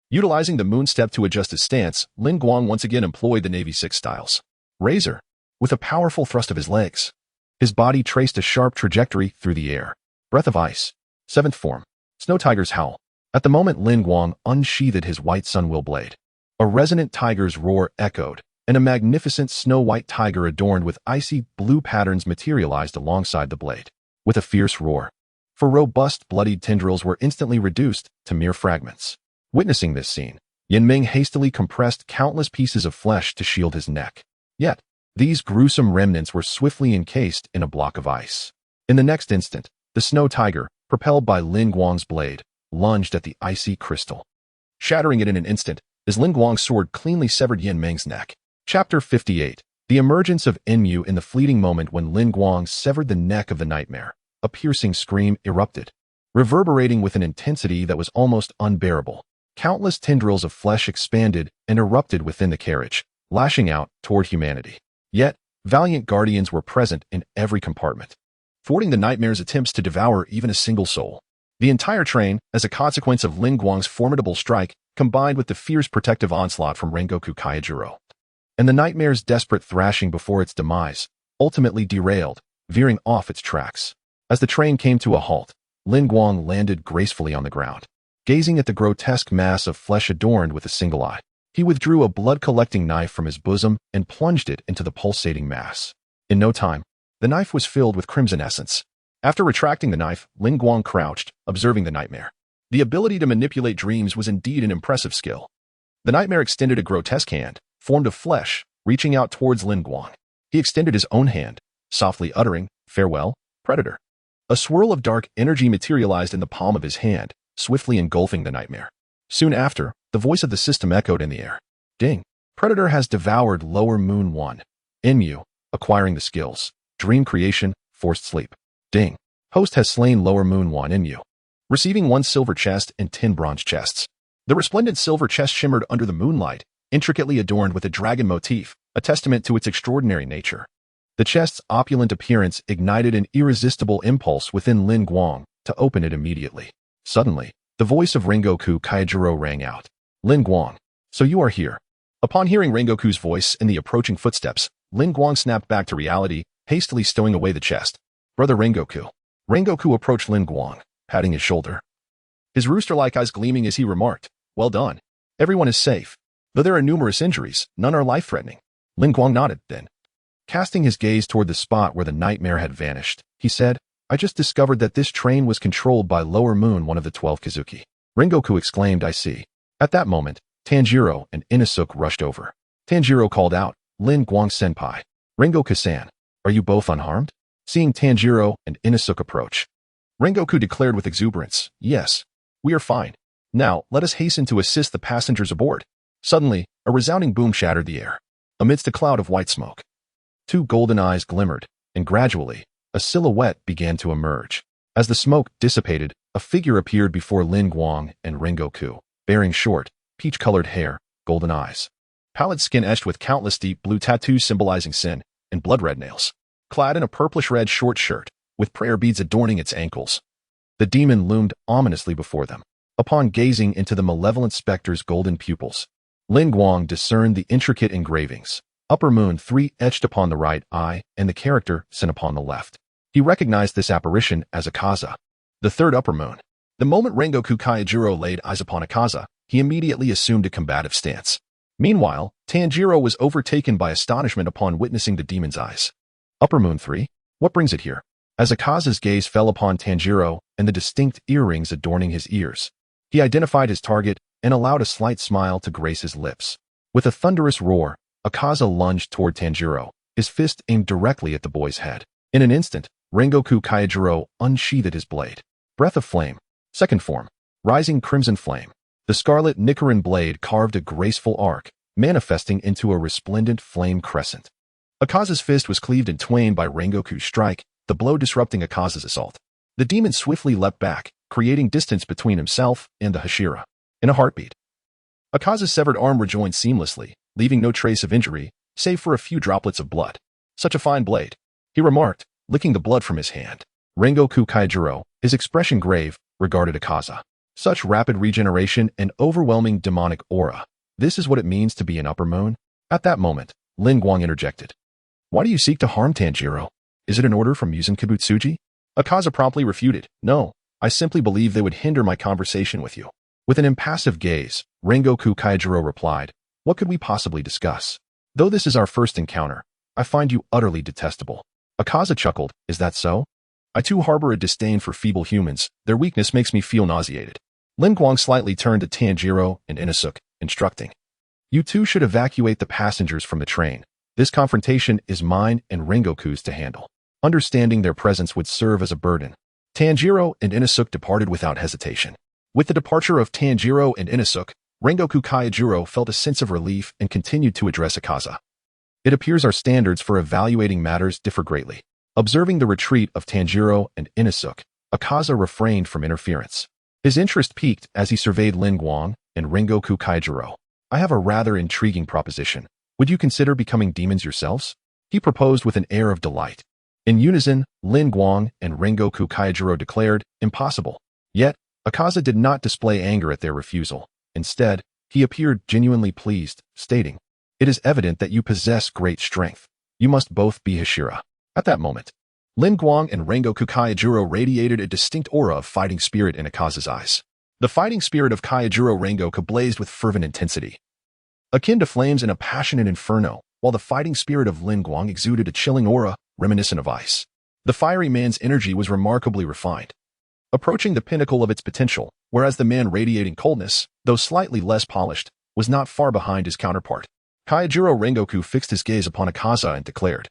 Utilizing the moonstep to adjust his stance, Lin Guang once again employed the Navy Six styles. Razor. With a powerful thrust of his legs, his body traced a sharp trajectory through the air. Breath of ice. Seventh form. Snow tiger's howl. At the moment Lin Guang unsheathed his white sunwheel blade, a resonant tiger's roar echoed, and a magnificent snow-white tiger adorned with icy blue patterns materialized alongside the blade. With a fierce roar, for robust bloodied tendrils were instantly reduced to mere fragments. Witnessing this scene, Ming hastily compressed countless pieces of flesh to shield his neck. Yet, these gruesome remnants were swiftly encased in a block of ice. In the next instant, the snow tiger, propelled by Lin Guang's blade, lunged at the icy crystal, shattering it in an instant as Lin Guang's sword cleanly severed Yan Ming's neck. Chapter 58. The emergence of Enmu. In the fleeting moment when Lin Guang severed the neck of the nightmare, a piercing scream erupted, reverberating with an intensity that was almost unbearable. Countless tendrils of flesh expanded and erupted within the carriage, lashing out toward humanity. Yet, valiant guardians were present in every compartment, thwarting the nightmare's attempts to devour even a single soul. The entire train, as a consequence of Lin Guang's formidable strike, combined with the fierce protective onslaught from Rengoku Kaijuro, and the nightmare's desperate thrashing before its demise, ultimately derailed, veering off its tracks. As the train came to a halt, Lin Guang landed gracefully on the ground, gazing at the grotesque mass of flesh adorned with a single eye. He withdrew a blood-collecting knife from his bosom and plunged it into the pulsating mass. In no time, the knife was filled with crimson essence. After retracting the knife, Lin Guang crouched, observing the nightmare. The ability to manipulate dreams was indeed an impressive skill. The nightmare extended a grotesque hand, formed of flesh, reaching out towards Lin Guang. He extended his own hand, softly uttering, "Farewell, Predator." A swirl of dark energy materialized in the palm of his hand, swiftly engulfing the nightmare. Soon after, the voice of the system echoed in the air. Ding. Predator has devoured Lower Moon 1. Enmu, acquiring the skills. Dream creation, forced sleep. Ding. Host has slain Lower Moon 1 Enmu, receiving 1 silver chest and 10 bronze chests. The resplendent silver chest shimmered under the moonlight, intricately adorned with a dragon motif, a testament to its extraordinary nature. The chest's opulent appearance ignited an irresistible impulse within Lin Guang to open it immediately. Suddenly, the voice of Rengoku Kaijuro rang out. Lin Guang, so you are here. Upon hearing Rengoku's voice and the approaching footsteps, Lin Guang snapped back to reality, hastily stowing away the chest. Brother Rengoku. Rengoku approached Lin Guang, patting his shoulder, his rooster-like eyes gleaming as he remarked, "Well done. Everyone is safe. Though there are numerous injuries, none are life-threatening." Lin Guang nodded, then, casting his gaze toward the spot where the nightmare had vanished, he said, "I just discovered that this train was controlled by Lower Moon, one of the 12 Kizuki." Rengoku exclaimed, "I see." At that moment, Tanjiro and Inosuke rushed over. Tanjiro called out, "Lin Guang-senpai. Rengoku-san, are you both unharmed?" Seeing Tanjiro and Inosuke approach, Rengoku declared with exuberance, "Yes, we are fine. Now, let us hasten to assist the passengers aboard." Suddenly, a resounding boom shattered the air. Amidst a cloud of white smoke, 2 golden eyes glimmered, and gradually, a silhouette began to emerge. As the smoke dissipated, a figure appeared before Lin Guang and Rengoku, bearing short, peach-colored hair, golden eyes, pallid skin etched with countless deep blue tattoos symbolizing sin, and blood-red nails. Clad in a purplish-red short shirt, with prayer beads adorning its ankles, the demon loomed ominously before them. Upon gazing into the malevolent specter's golden pupils, Lin Guang discerned the intricate engravings, Upper Moon 3 etched upon the right eye and the character Sin upon the left. He recognized this apparition as Akaza, the 3rd Upper Moon. The moment Rengoku Kaijuro laid eyes upon Akaza, he immediately assumed a combative stance. Meanwhile, Tanjiro was overtaken by astonishment upon witnessing the demon's eyes. Upper Moon 3? What brings it here? As Akaza's gaze fell upon Tanjiro and the distinct earrings adorning his ears, he identified his target and allowed a slight smile to grace his lips. With a thunderous roar, Akaza lunged toward Tanjiro, his fist aimed directly at the boy's head. In an instant, Rengoku Kaijuro unsheathed his blade. Breath of Flame. Second form. Rising Crimson Flame. The scarlet Nichiren blade carved a graceful arc, manifesting into a resplendent flame crescent. Akaza's fist was cleaved in twain by Rengoku's strike, the blow disrupting Akaza's assault. The demon swiftly leapt back, creating distance between himself and the Hashira. In a heartbeat, Akaza's severed arm rejoined seamlessly, leaving no trace of injury, save for a few droplets of blood. "Such a fine blade," he remarked, licking the blood from his hand. Rengoku Kaijuro, his expression grave, regarded Akaza. Such rapid regeneration and overwhelming demonic aura. This is what it means to be an Upper Moon? At that moment, Lin Guang interjected. "Why do you seek to harm Tanjiro? Is it an order from Muzan Kibutsuji?" Akaza promptly refuted, "No, I simply believe they would hinder my conversation with you." With an impassive gaze, Rengoku Kaijuro replied, "What could we possibly discuss? Though this is our first encounter, I find you utterly detestable." Akaza chuckled, "Is that so? I too harbor a disdain for feeble humans. Their weakness makes me feel nauseated." Lin Guang slightly turned to Tanjiro and Inosuke, instructing. You two should evacuate the passengers from the train. This confrontation is mine and Rengoku's to handle. Understanding their presence would serve as a burden. Tanjiro and Inosuke departed without hesitation. With the departure of Tanjiro and Inosuke, Rengoku Kaijuro felt a sense of relief and continued to address Akaza. It appears our standards for evaluating matters differ greatly. Observing the retreat of Tanjiro and Inosuke, Akaza refrained from interference. His interest peaked as he surveyed Lin Guang and Rengoku Kaijuro. I have a rather intriguing proposition. Would you consider becoming demons yourselves? He proposed with an air of delight. In unison, Lin Guang and Rengoku Kaijuro declared, impossible. Yet, Akaza did not display anger at their refusal. Instead, he appeared genuinely pleased, stating, it is evident that you possess great strength. You must both be Hashira. At that moment, Lin Guang and Rengoku Kaijuro radiated a distinct aura of fighting spirit in Akaza's eyes. The fighting spirit of Kaijuro Rengoku blazed with fervent intensity, akin to flames in a passionate inferno, while the fighting spirit of Lin Guang exuded a chilling aura reminiscent of ice. The fiery man's energy was remarkably refined, approaching the pinnacle of its potential, whereas the man radiating coldness, though slightly less polished, was not far behind his counterpart. Kaijuro Rengoku fixed his gaze upon Akaza and declared,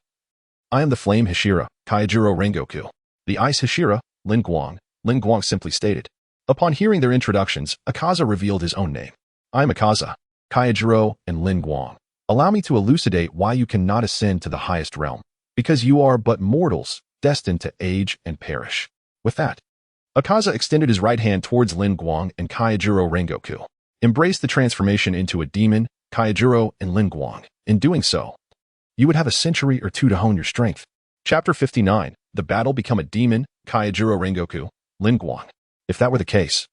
I am the flame Hashira, Kaijuro Rengoku. The ice Hashira, Lin Guang. Lin Guang simply stated. Upon hearing their introductions, Akaza revealed his own name. I am Akaza, Kaijuro, and Lin Guang. Allow me to elucidate why you cannot ascend to the highest realm. Because you are but mortals, destined to age and perish. With that, Akaza extended his right hand towards Lin Guang and Kaijuro Rengoku. Embrace the transformation into a demon, Kaijuro and Lin Guang. In doing so, you would have a century or two to hone your strength. Chapter 59. The battle become a demon, Kaijuro Rengoku, Lin Guang. If that were the case,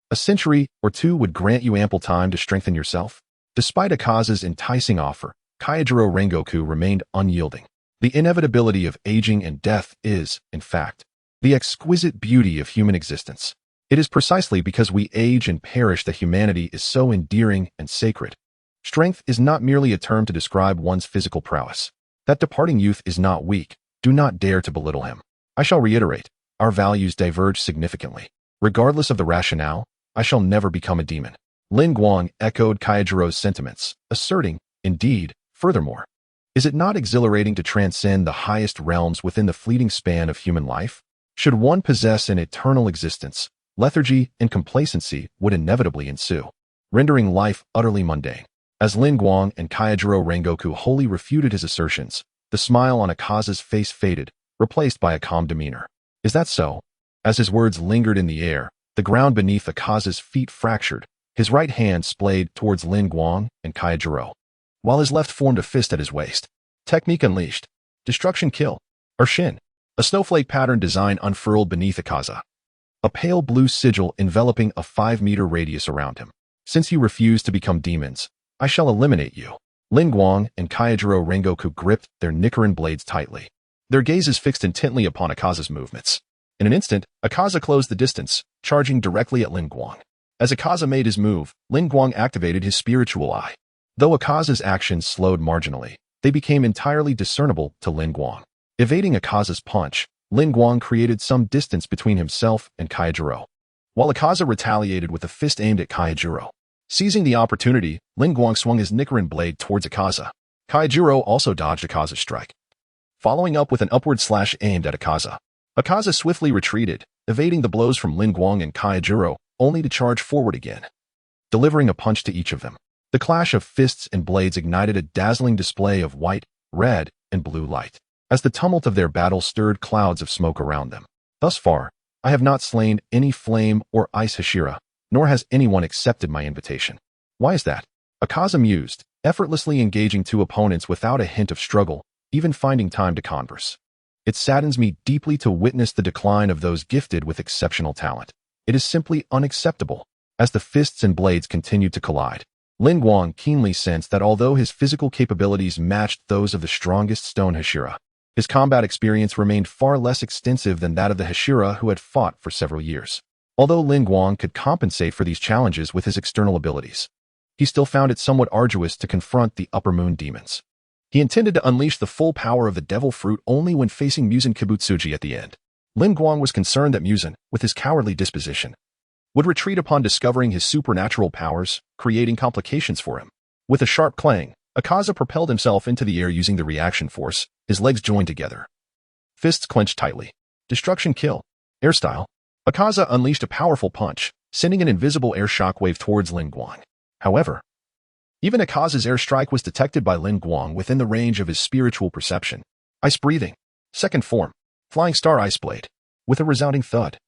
a century or two would grant you ample time to strengthen yourself. Despite Akaza's enticing offer, Kaijuro Rengoku remained unyielding. The inevitability of aging and death is, in fact, the exquisite beauty of human existence. It is precisely because we age and perish that humanity is so endearing and sacred. Strength is not merely a term to describe one's physical prowess. That departing youth is not weak. Do not dare to belittle him. I shall reiterate, our values diverge significantly. Regardless of the rationale, I shall never become a demon. Lin Guang echoed Kaijuro's sentiments, asserting, indeed, furthermore, is it not exhilarating to transcend the highest realms within the fleeting span of human life? Should one possess an eternal existence, lethargy and complacency would inevitably ensue, rendering life utterly mundane. As Lin Guang and Kaijuro Rengoku wholly refuted his assertions, the smile on Akaza's face faded, replaced by a calm demeanor. Is that so? As his words lingered in the air, the ground beneath Akaza's feet fractured, his right hand splayed towards Lin Guang and Kaijuro, while his left formed a fist at his waist. Technique unleashed. Destruction kill. Urshin. A snowflake pattern design unfurled beneath Akaza. A pale blue sigil enveloping a 5-meter radius around him. Since you refuse to become demons, I shall eliminate you. Lin Guang and Kaijuro Rengoku gripped their Nichiren blades tightly, their gazes fixed intently upon Akaza's movements. In an instant, Akaza closed the distance, charging directly at Lin Guang. As Akaza made his move, Lin Guang activated his spiritual eye. Though Akaza's actions slowed marginally, they became entirely discernible to Lin Guang. Evading Akaza's punch, Lin Guang created some distance between himself and Kaijuro, while Akaza retaliated with a fist aimed at Kaijuro. Seizing the opportunity, Lin Guang swung his Nichiren blade towards Akaza. Kaijuro also dodged Akaza's strike, following up with an upward slash aimed at Akaza. Akaza swiftly retreated, evading the blows from Lin Guang and Kaijuro, only to charge forward again, delivering a punch to each of them. The clash of fists and blades ignited a dazzling display of white, red, and blue light, as the tumult of their battle stirred clouds of smoke around them. Thus far, I have not slain any flame or ice Hashira, nor has anyone accepted my invitation. Why is that? Akaza mused, effortlessly engaging two opponents without a hint of struggle, even finding time to converse. It saddens me deeply to witness the decline of those gifted with exceptional talent. It is simply unacceptable. As the fists and blades continued to collide, Lin Guang keenly sensed that although his physical capabilities matched those of the strongest stone Hashira, his combat experience remained far less extensive than that of the Hashira who had fought for several years. Although Lin Guang could compensate for these challenges with his external abilities, he still found it somewhat arduous to confront the Upper Moon demons. He intended to unleash the full power of the Devil Fruit only when facing Muzan Kibutsuji at the end. Lin Guang was concerned that Muzan, with his cowardly disposition, would retreat upon discovering his supernatural powers, creating complications for him. With a sharp clang, Akaza propelled himself into the air using the reaction force, his legs joined together. Fists clenched tightly. Destruction kill. Air style. Akaza unleashed a powerful punch, sending an invisible air shockwave towards Lin Guang. However, even Akaza's air strike was detected by Lin Guang within the range of his spiritual perception. Ice breathing. Second form. Flying Star Ice Blade. With a resounding thud,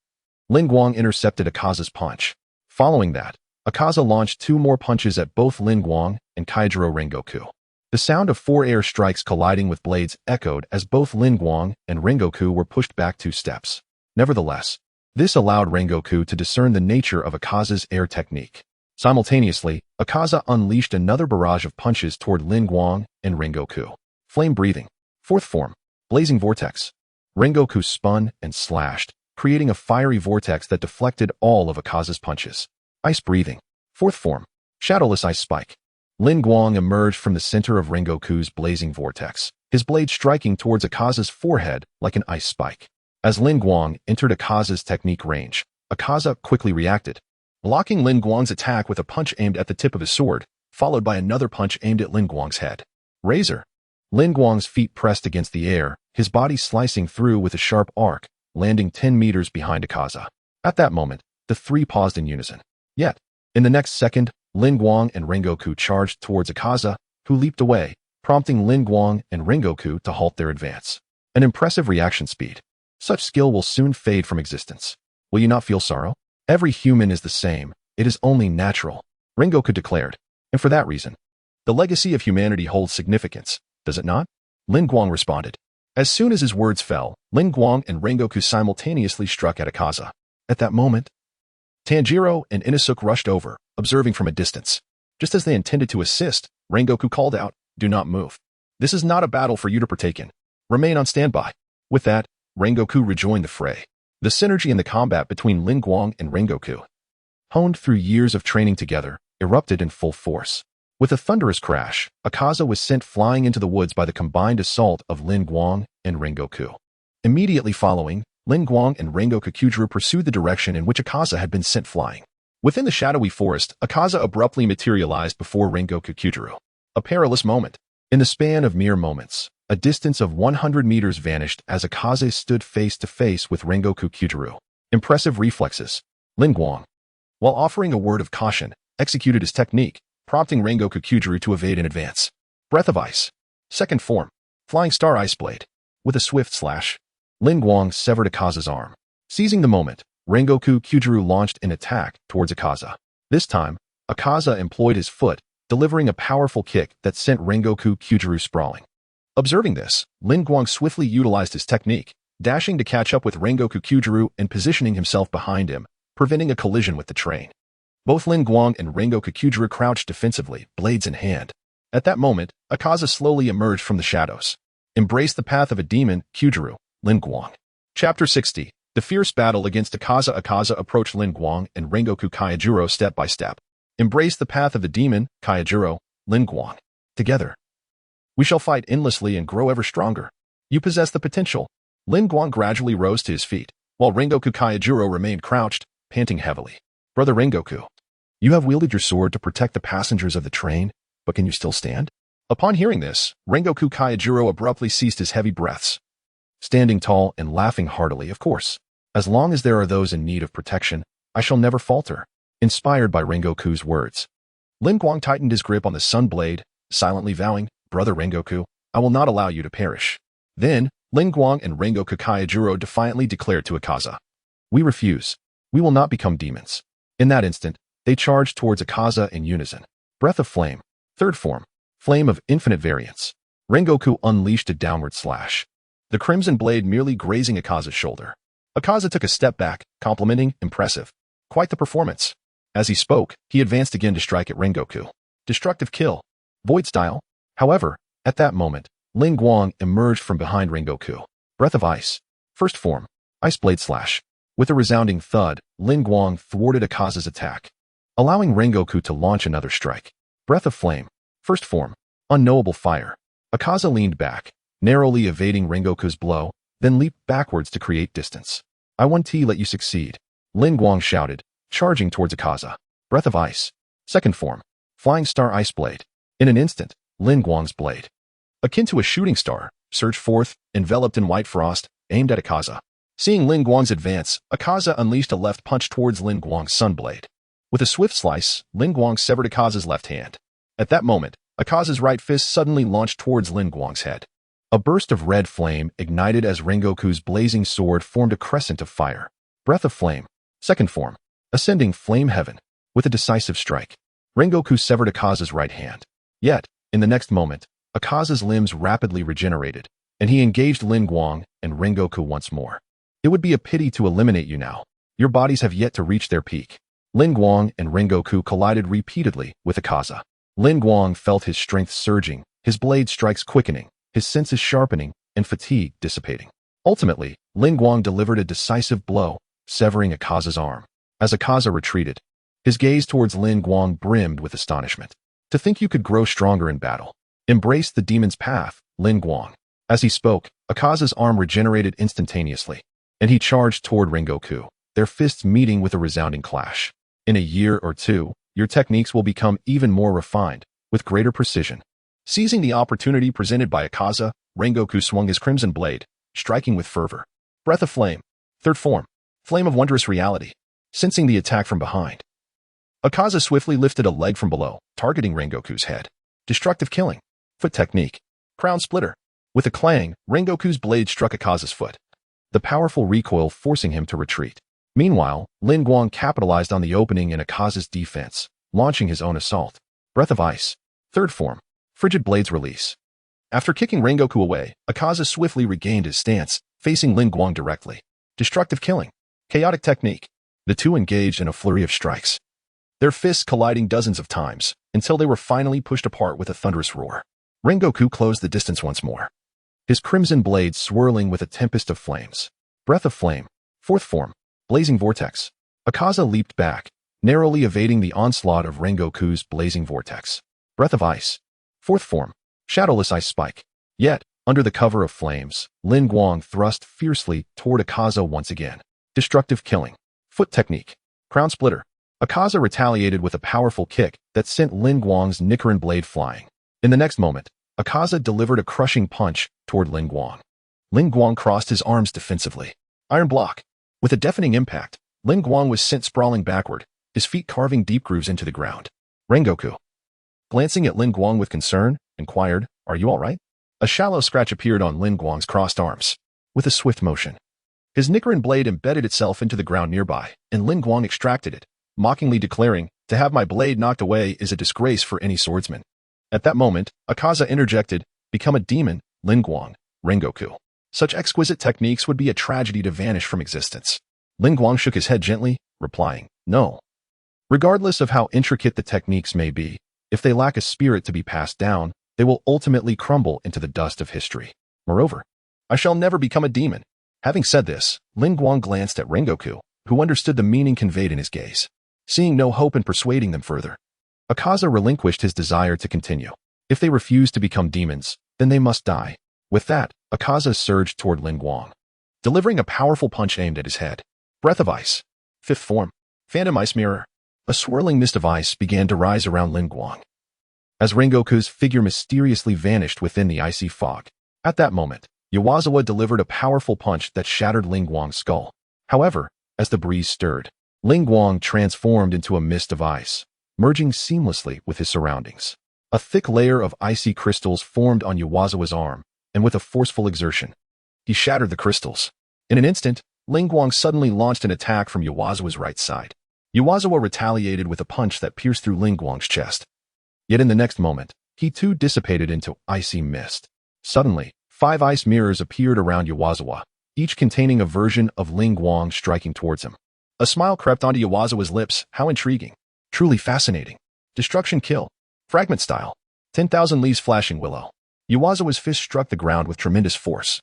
Lin Guang intercepted Akaza's punch. Following that, Akaza launched 2 more punches at both Lin Guang and Kaijiro Rengoku. The sound of 4 air strikes colliding with blades echoed as both Lin Guang and Rengoku were pushed back 2 steps. Nevertheless, this allowed Rengoku to discern the nature of Akaza's air technique. Simultaneously, Akaza unleashed another barrage of punches toward Lin Guang and Rengoku. Flame breathing. Fourth form. Blazing vortex. Rengoku spun and slashed, creating a fiery vortex that deflected all of Akaza's punches. Ice breathing. Fourth form. Shadowless ice spike. Lin Guang emerged from the center of Rengoku's blazing vortex, his blade striking towards Akaza's forehead like an ice spike. As Lin Guang entered Akaza's technique range, Akaza quickly reacted, blocking Lin Guang's attack with a punch aimed at the tip of his sword, followed by another punch aimed at Lin Guang's head. Razor. Lin Guang's feet pressed against the air, his body slicing through with a sharp arc, landing 10 meters behind Akaza. At that moment, the 3 paused in unison. Yet, in the next second, Lin Guang and Rengoku charged towards Akaza, who leaped away, prompting Lin Guang and Rengoku to halt their advance. An impressive reaction speed. Such skill will soon fade from existence. Will you not feel sorrow? Every human is the same. It is only natural, Rengoku declared. And for that reason, the legacy of humanity holds significance, does it not? Lin Guang responded. As soon as his words fell, Lin Guang and Rengoku simultaneously struck at Akaza. At that moment, Tanjiro and Inosuke rushed over, observing from a distance. Just as they intended to assist, Rengoku called out, "Do not move. This is not a battle for you to partake in. Remain on standby." With that, Rengoku rejoined the fray. The synergy in the combat between Lin Guang and Rengoku, honed through years of training together, erupted in full force. With a thunderous crash, Akaza was sent flying into the woods by the combined assault of Lin Guang and Rengoku. Immediately following, Lin Guang and Rengoku Kyujiro pursued the direction in which Akaza had been sent flying. Within the shadowy forest, Akaza abruptly materialized before Rengoku Kyujiro. A perilous moment. In the span of mere moments, a distance of 100 meters vanished as Akaza stood face to face with Rengoku Kyujiro. Impressive reflexes. Lin Guang, while offering a word of caution, executed his technique, prompting Rengoku Kyujiro to evade in advance. Breath of Ice. Second form. Flying Star Ice Blade. With a swift slash, Lin Guang severed Akaza's arm. Seizing the moment, Rengoku Kyujiro launched an attack towards Akaza. This time, Akaza employed his foot, delivering a powerful kick that sent Rengoku Kyujiro sprawling. Observing this, Lin Guang swiftly utilized his technique, dashing to catch up with Rengoku Kyujiro and positioning himself behind him, preventing a collision with the train. Both Lin Guang and Rengoku Kyujiro crouched defensively, blades in hand. At that moment, Akaza slowly emerged from the shadows. Embrace the path of a demon, Kyujiro, Lin Guang. Chapter 60. The fierce battle against Akaza. Akaza approached Lin Guang and Rengoku Kyujiro step by step. Embrace the path of the demon, Kyujiro, Lin Guang. Together, we shall fight endlessly and grow ever stronger. You possess the potential. Lin Guang gradually rose to his feet, while Rengoku Kyujiro remained crouched, panting heavily. Brother Rengoku, you have wielded your sword to protect the passengers of the train, but can you still stand? Upon hearing this, Rengoku Kyujiro abruptly ceased his heavy breaths. Standing tall and laughing heartily, of course. As long as there are those in need of protection, I shall never falter. Inspired by Rengoku's words, Lin Guang tightened his grip on the sun blade, silently vowing, Brother Rengoku, I will not allow you to perish. Then, Lin Guang and Rengoku Kyujiro defiantly declared to Akaza, we refuse. We will not become demons. In that instant, they charged towards Akaza in unison. Breath of Flame. Third form. Flame of Infinite Variance. Rengoku unleashed a downward slash, the crimson blade merely grazing Akaza's shoulder. Akaza took a step back, complimenting, impressive. Quite the performance. As he spoke, he advanced again to strike at Rengoku. Destructive kill. Void style. However, at that moment, Lin Guang emerged from behind Rengoku. Breath of Ice. First form. Ice Blade Slash. With a resounding thud, Lin Guang thwarted Akaza's attack, allowing Rengoku to launch another strike. Breath of Flame. First form. Unknowable Fire. Akaza leaned back, narrowly evading Rengoku's blow, then leaped backwards to create distance. I won't let you succeed, Lin Guang shouted, charging towards Akaza. Breath of Ice. Second form. Flying Star Ice Blade. In an instant, Lin Guang's blade, akin to a shooting star, surged forth, enveloped in white frost, aimed at Akaza. Seeing Lin Guang's advance, Akaza unleashed a left punch towards Lin Guang's sunblade. With a swift slice, Lin Guang severed Akaza's left hand. At that moment, Akaza's right fist suddenly launched towards Lin Guang's head. A burst of red flame ignited as Rengoku's blazing sword formed a crescent of fire. Breath of Flame. Second form. Ascending Flame Heaven. With a decisive strike, Rengoku severed Akaza's right hand. Yet, in the next moment, Akaza's limbs rapidly regenerated, and he engaged Lin Guang and Rengoku once more. It would be a pity to eliminate you now. Your bodies have yet to reach their peak. Lin Guang and Rengoku collided repeatedly with Akaza. Lin Guang felt his strength surging, his blade strikes quickening, his senses sharpening, and fatigue dissipating. Ultimately, Lin Guang delivered a decisive blow, severing Akaza's arm. As Akaza retreated, his gaze towards Lin Guang brimmed with astonishment. To think you could grow stronger in battle. Embrace the demon's path, Lin Guang. As he spoke, Akaza's arm regenerated instantaneously, and he charged toward Rengoku, their fists meeting with a resounding clash. In a year or two, your techniques will become even more refined, with greater precision. Seizing the opportunity presented by Akaza, Rengoku swung his crimson blade, striking with fervor. Breath of Flame. Third form. Flame of Wondrous Reality. Sensing the attack from behind, Akaza swiftly lifted a leg from below, targeting Rengoku's head. Destructive Killing. Foot Technique. Crown Splitter. With a clang, Rengoku's blade struck Akaza's foot, the powerful recoil forcing him to retreat. Meanwhile, Lin Guang capitalized on the opening in Akaza's defense, launching his own assault. Breath of Ice. Third form. Frigid Blade's Release. After kicking Rengoku away, Akaza swiftly regained his stance, facing Lin Guang directly. Destructive Killing. Chaotic Technique. The two engaged in a flurry of strikes, their fists colliding dozens of times, until they were finally pushed apart with a thunderous roar. Rengoku closed the distance once more, his crimson blade swirling with a tempest of flames. Breath of Flame. Fourth form. Blazing Vortex. Akaza leaped back, narrowly evading the onslaught of Rengoku's blazing vortex. Breath of Ice. Fourth form. Shadowless Ice Spike. Yet, under the cover of flames, Lin Guang thrust fiercely toward Akaza once again. Destructive Killing. Foot Technique. Crown Splitter. Akaza retaliated with a powerful kick that sent Lin Guang's Nichiren blade flying. In the next moment, Akaza delivered a crushing punch toward Lin Guang. Lin Guang crossed his arms defensively. Iron Block. With a deafening impact, Lin Guang was sent sprawling backward, his feet carving deep grooves into the ground. Rengoku, glancing at Lin Guang with concern, inquired, "Are you all right?" A shallow scratch appeared on Lin Guang's crossed arms. With a swift motion, his Nichiren blade embedded itself into the ground nearby, and Lin Guang extracted it, mockingly declaring, "To have my blade knocked away is a disgrace for any swordsman." At that moment, Akaza interjected, "Become a demon, Lin Guang, Rengoku. Such exquisite techniques would be a tragedy to vanish from existence." Lin Guang shook his head gently, replying, "No. Regardless of how intricate the techniques may be, if they lack a spirit to be passed down, they will ultimately crumble into the dust of history. Moreover, I shall never become a demon." Having said this, Lin Guang glanced at Rengoku, who understood the meaning conveyed in his gaze. Seeing no hope in persuading them further, Akaza relinquished his desire to continue. If they refuse to become demons, then they must die. With that, Akaza surged toward Lin Guang, delivering a powerful punch aimed at his head. Breath of Ice. Fifth form. Phantom Ice Mirror. A swirling mist of ice began to rise around Lin Guang, as Rengoku's figure mysteriously vanished within the icy fog. At that moment, Yawazawa delivered a powerful punch that shattered Lin Guang's skull. However, as the breeze stirred, Lin Guang transformed into a mist of ice, merging seamlessly with his surroundings. A thick layer of icy crystals formed on Yawazawa's arm, and with a forceful exertion, he shattered the crystals. In an instant, Lin Guang suddenly launched an attack from Yawazawa's right side. Yawazawa retaliated with a punch that pierced through Lin Guang's chest. Yet in the next moment, he too dissipated into icy mist. Suddenly, 5 ice mirrors appeared around Yawazawa, each containing a version of Lin Guang striking towards him. A smile crept onto Yawazawa's lips. How intriguing. Truly fascinating. Destruction Kill. Fragment Style. 10,000 Leaves Flashing Willow. Yawazawa's fist struck the ground with tremendous force,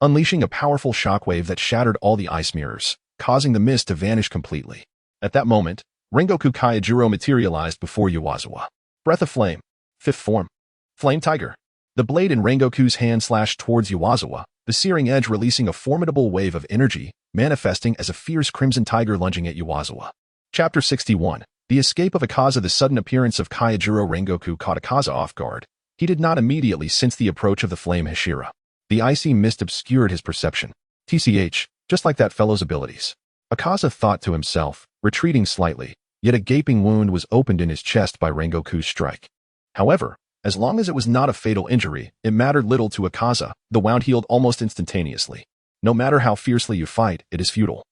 unleashing a powerful shockwave that shattered all the ice mirrors, causing the mist to vanish completely. At that moment, Rengoku Kaijuro materialized before Yawazawa. Breath of Flame. Fifth form. Flame Tiger. The blade in Rengoku's hand slashed towards Yawazawa, the searing edge releasing a formidable wave of energy, manifesting as a fierce crimson tiger lunging at Yawazawa. Chapter 61. The escape of Akaza. The sudden appearance of Kaijuro Rengoku caught Akaza off guard. He did not immediately sense the approach of the flame Hashira. The icy mist obscured his perception. TCH, just like that fellow's abilities. Akaza thought to himself, retreating slightly, yet a gaping wound was opened in his chest by Rengoku's strike. However, as long as it was not a fatal injury, it mattered little to Akaza. The wound healed almost instantaneously. No matter how fiercely you fight, it is futile.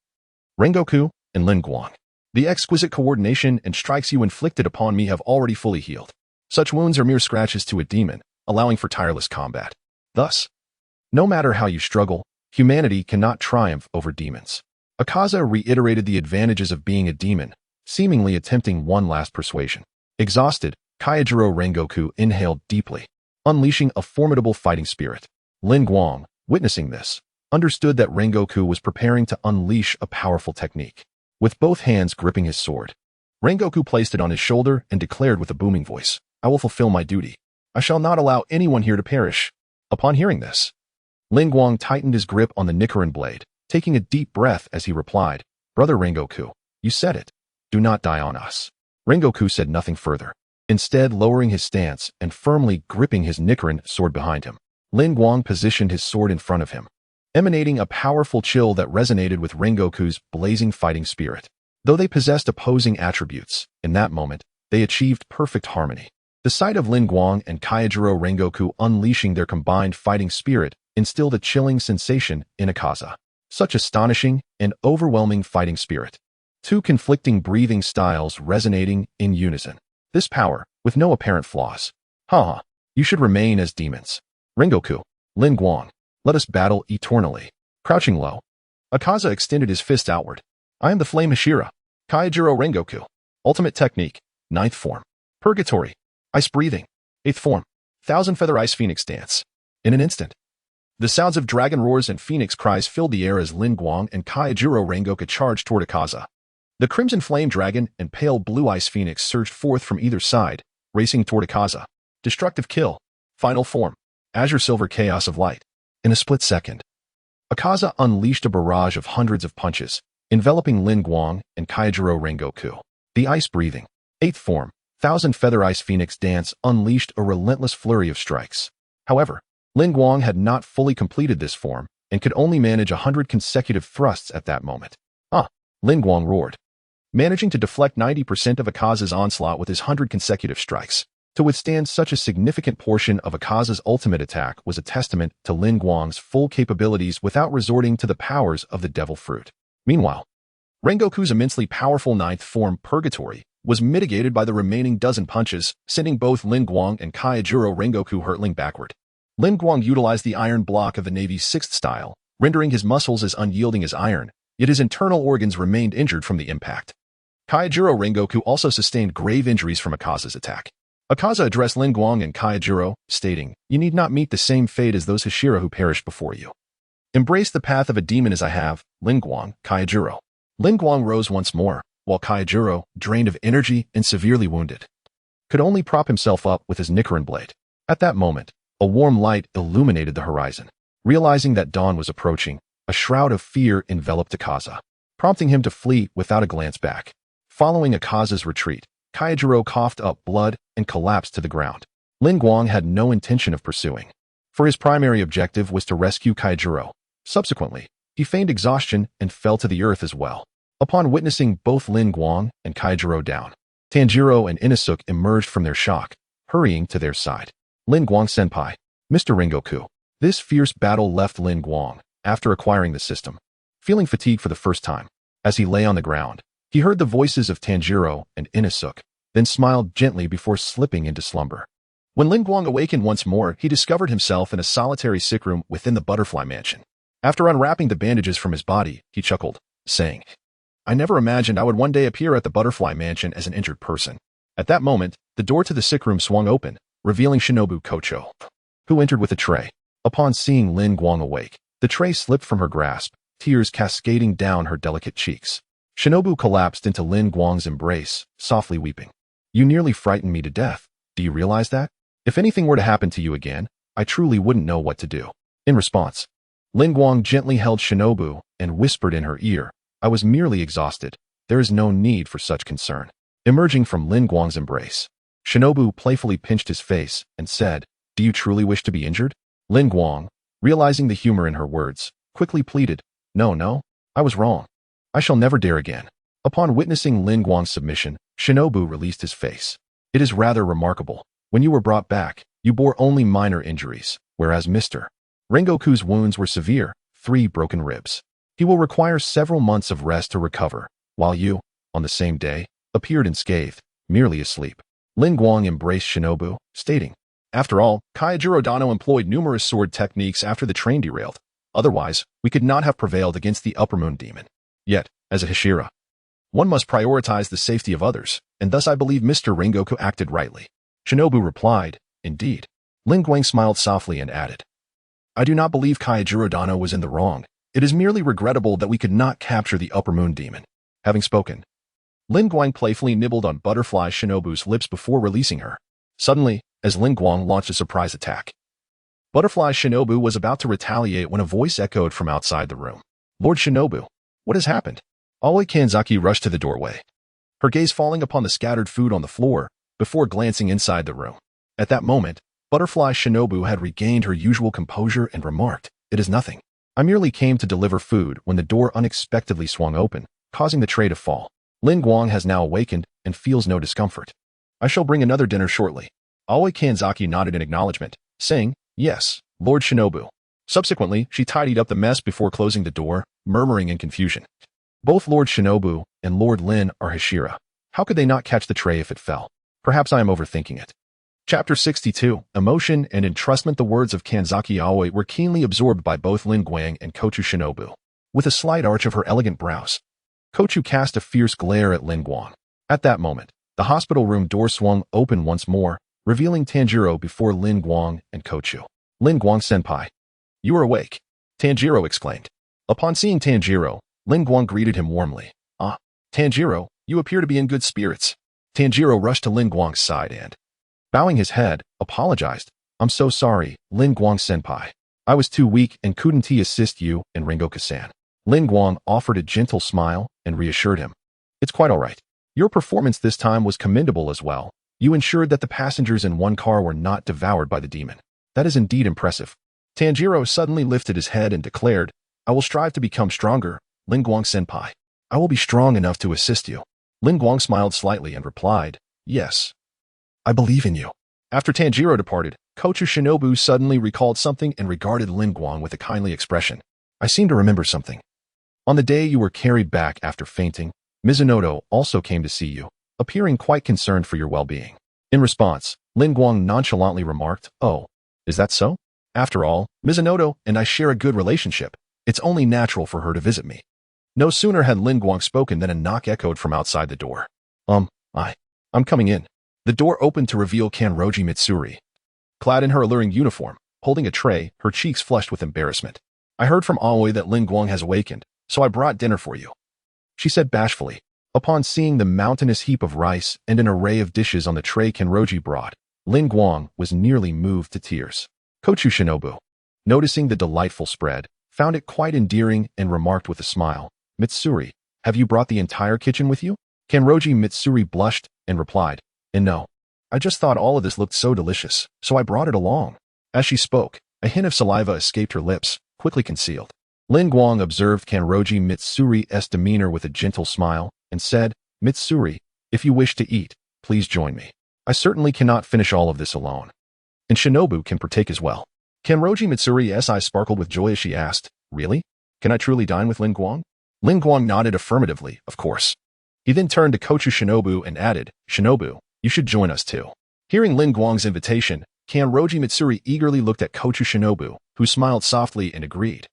Rengoku and Lin Guang. The exquisite coordination and strikes you inflicted upon me have already fully healed. Such wounds are mere scratches to a demon, allowing for tireless combat. Thus, no matter how you struggle, humanity cannot triumph over demons. Akaza reiterated the advantages of being a demon, seemingly attempting one last persuasion. Exhausted, Kaijuro Rengoku inhaled deeply, unleashing a formidable fighting spirit. Lin Guang, witnessing this, understood that Rengoku was preparing to unleash a powerful technique. With both hands gripping his sword, Rengoku placed it on his shoulder and declared with a booming voice, "I will fulfill my duty. I shall not allow anyone here to perish." Upon hearing this, Lin Guang tightened his grip on the Nichiren blade, taking a deep breath as he replied, "Brother Rengoku, you said it. Do not die on us." Rengoku said nothing further, instead lowering his stance and firmly gripping his Nichiren sword behind him. Lin Guang positioned his sword in front of him, emanating a powerful chill that resonated with Rengoku's blazing fighting spirit. Though they possessed opposing attributes, in that moment, they achieved perfect harmony. The sight of Lin Guang and Kaijuro Rengoku unleashing their combined fighting spirit instilled a chilling sensation in Akaza. Such astonishing and overwhelming fighting spirit. Two conflicting breathing styles resonating in unison. This power, with no apparent flaws. Haha, you should remain as demons. Rengoku, Lin Guang, let us battle eternally. Crouching low, Akaza extended his fist outward. I am the flame Hashira. Kaijuro Rengoku. Ultimate technique. 9th form. Purgatory. Ice breathing. 8th form. Thousand Feather Ice Phoenix Dance. In an instant, the sounds of dragon roars and phoenix cries filled the air as Lin Guang and Kaijuro Rengoku charged toward Akaza. The crimson flame dragon and pale blue ice phoenix surged forth from either side, racing toward Akaza. Destructive kill. Final form. Azure Silver Chaos of Light. In a split second, Akaza unleashed a barrage of hundreds of punches, enveloping Lin Guang and Kaijuro Rengoku. The ice breathing, 8th form, Thousand Feather Ice Phoenix Dance unleashed a relentless flurry of strikes. However, Lin Guang had not fully completed this form and could only manage 100 consecutive thrusts at that moment. Lin Guang roared, managing to deflect 90% of Akaza's onslaught with his 100 consecutive strikes. To withstand such a significant portion of Akaza's ultimate attack was a testament to Lin Guang's full capabilities without resorting to the powers of the devil fruit. Meanwhile, Rengoku's immensely powerful 9th form Purgatory was mitigated by the remaining dozen punches, sending both Lin Guang and Kaijuro Rengoku hurtling backward. Lin Guang utilized the iron block of the Navy's 6th style, rendering his muscles as unyielding as iron, yet his internal organs remained injured from the impact. Kaijuro Rengoku also sustained grave injuries from Akaza's attack. Akaza addressed Lin Guang and Kaijuro, stating, "You need not meet the same fate as those Hashira who perished before you. Embrace the path of a demon as I have, Lin Guang, Kaijuro." Lin Guang rose once more, while Kaijuro, drained of energy and severely wounded, could only prop himself up with his Nichiren blade. At that moment, a warm light illuminated the horizon. Realizing that dawn was approaching, a shroud of fear enveloped Akaza, prompting him to flee without a glance back. Following Akaza's retreat, Kaijuro coughed up blood and collapsed to the ground. Lin Guang had no intention of pursuing, for his primary objective was to rescue Kaijuro. Subsequently, he feigned exhaustion and fell to the earth as well. Upon witnessing both Lin Guang and Kaijuro down, Tanjiro and Inosuke emerged from their shock, hurrying to their side. Lin Guang senpai, Mr. Rengoku. This fierce battle left Lin Guang, after acquiring the system, feeling fatigued for the first time. As he lay on the ground, he heard the voices of Tanjiro and Inosuke, then smiled gently before slipping into slumber. When Lin Guang awakened once more, he discovered himself in a solitary sick room within the butterfly mansion. After unwrapping the bandages from his body, he chuckled, saying, "I never imagined I would one day appear at the butterfly mansion as an injured person." At that moment, the door to the sick room swung open, revealing Shinobu Kocho, who entered with a tray. Upon seeing Lin Guang awake, the tray slipped from her grasp, tears cascading down her delicate cheeks. Shinobu collapsed into Lin Guang's embrace, softly weeping. "You nearly frightened me to death. Do you realize that? If anything were to happen to you again, I truly wouldn't know what to do." In response, Lin Guang gently held Shinobu and whispered in her ear, "I was merely exhausted. There is no need for such concern. Emerging from Lin Guang's embrace, Shinobu playfully pinched his face and said, "Do you truly wish to be injured?" Lin Guang, realizing the humor in her words, quickly pleaded, No, I was wrong. I shall never dare again." Upon witnessing Lin Guang's submission, Shinobu released his face. "It is rather remarkable. When you were brought back, you bore only minor injuries, whereas Mr. Rengoku's wounds were severe, 3 broken ribs. He will require several months of rest to recover, while you, on the same day, appeared unscathed, merely asleep." Lin Guang embraced Shinobu, stating, "After all, Kaijiro Dano employed numerous sword techniques after the train derailed. Otherwise, we could not have prevailed against the Upper Moon Demon. Yet, as a Hashira, one must prioritize the safety of others, and thus I believe Mr. Rengoku acted rightly." Shinobu replied, "Indeed." Lin Guang smiled softly and added, "I do not believe Kaijiro Dano was in the wrong. It is merely regrettable that we could not capture the Upper Moon Demon." Having spoken, Lin Guang playfully nibbled on Butterfly Shinobu's lips before releasing her. Suddenly, as Lin Guang launched a surprise attack, Butterfly Shinobu was about to retaliate when a voice echoed from outside the room. "Lord Shinobu, what has happened?" Aoi Kanzaki rushed to the doorway, her gaze falling upon the scattered food on the floor before glancing inside the room. At that moment, Butterfly Shinobu had regained her usual composure and remarked, "It is nothing. I merely came to deliver food when the door unexpectedly swung open, causing the tray to fall. Lin Guang has now awakened and feels no discomfort. I shall bring another dinner shortly." Aoi Kanzaki nodded in acknowledgement, saying, "Yes, Lord Shinobu." Subsequently, she tidied up the mess before closing the door, murmuring in confusion, "Both Lord Shinobu and Lord Lin are Hashira. How could they not catch the tray if it fell? Perhaps I am overthinking it." Chapter 62, Emotion and Entrustment. The words of Kanzaki Aoi were keenly absorbed by both Lin Guang and Kochu Shinobu. With a slight arch of her elegant brows, Kochu cast a fierce glare at Lin Guang. At that moment, the hospital room door swung open once more, revealing Tanjiro before Lin Guang and Kochu. "Lin Guang-senpai, you are awake," Tanjiro exclaimed. Upon seeing Tanjiro, Lin Guang greeted him warmly. "Ah, Tanjiro, you appear to be in good spirits." Tanjiro rushed to Lin Guang's side and, bowing his head, apologized. "I'm so sorry, Lin Guang-senpai. I was too weak and couldn't assist you and Rengoku-san." Lin Guang offered a gentle smile and reassured him. "It's quite all right. Your performance this time was commendable as well. You ensured that the passengers in one car were not devoured by the demon. That is indeed impressive." Tanjiro suddenly lifted his head and declared, "I will strive to become stronger, Lin Guang-senpai. I will be strong enough to assist you." Lin Guang smiled slightly and replied, "Yes, I believe in you." After Tanjiro departed, Kochu Shinobu suddenly recalled something and regarded Lin Guang with a kindly expression. "I seem to remember something. On the day you were carried back after fainting, Mizunoto also came to see you, appearing quite concerned for your well-being." In response, Lin Guang nonchalantly remarked, "Oh, is that so? After all, Mizunoto and I share a good relationship. It's only natural for her to visit me." No sooner had Lin Guang spoken than a knock echoed from outside the door. I'm coming in." The door opened to reveal Kanroji Mitsuri, clad in her alluring uniform, holding a tray, her cheeks flushed with embarrassment. "I heard from Aoi that Lin Guang has awakened, so I brought dinner for you," she said bashfully. Upon seeing the mountainous heap of rice and an array of dishes on the tray Kanroji brought, Lin Guang was nearly moved to tears. Kochu Shinobu, noticing the delightful spread, found it quite endearing and remarked with a smile, "Mitsuri, have you brought the entire kitchen with you?" Kanroji Mitsuri blushed and replied, "And no, I just thought all of this looked so delicious, so I brought it along." As she spoke, a hint of saliva escaped her lips, quickly concealed. Lin Guang observed Kanroji Mitsuri's demeanor with a gentle smile and said, "Mitsuri, if you wish to eat, please join me. I certainly cannot finish all of this alone. And Shinobu can partake as well." Kanroji Mitsuri's eyes sparkled with joy as she asked, "Really? Can I truly dine with Lin Guang?" Lin Guang nodded affirmatively, of course. He then turned to Kochu Shinobu and added, "Shinobu, you should join us too." Hearing Lin Guang's invitation, Kanroji Mitsuri eagerly looked at Kochu Shinobu, who smiled softly and agreed.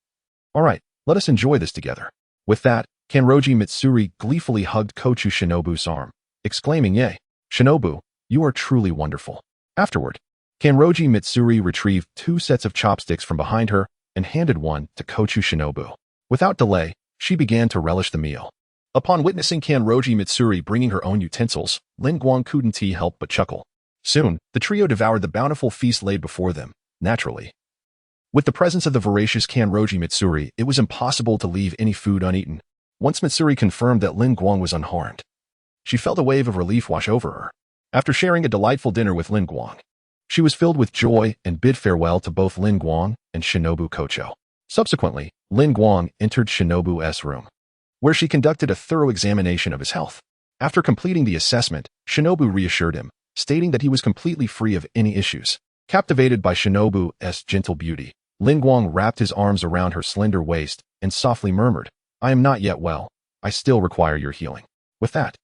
"All right, let us enjoy this together." With that, Kanroji Mitsuri gleefully hugged Kochu Shinobu's arm, exclaiming, "Yay, Shinobu, you are truly wonderful." Afterward, Kanroji Mitsuri retrieved 2 sets of chopsticks from behind her and handed one to Kochu Shinobu. Without delay, she began to relish the meal. Upon witnessing Kanroji Mitsuri bringing her own utensils, Lin Guang couldn't help but chuckle. Soon, the trio devoured the bountiful feast laid before them, naturally. With the presence of the voracious Kanroji Mitsuri, it was impossible to leave any food uneaten. Once Mitsuri confirmed that Lin Guang was unharmed, she felt a wave of relief wash over her. After sharing a delightful dinner with Lin Guang, she was filled with joy and bid farewell to both Lin Guang and Shinobu Kocho. Subsequently, Lin Guang entered Shinobu's room, where she conducted a thorough examination of his health. After completing the assessment, Shinobu reassured him, stating that he was completely free of any issues. Captivated by Shinobu's gentle beauty, Lin Guang wrapped his arms around her slender waist and softly murmured, "I am not yet well. I still require your healing." With that,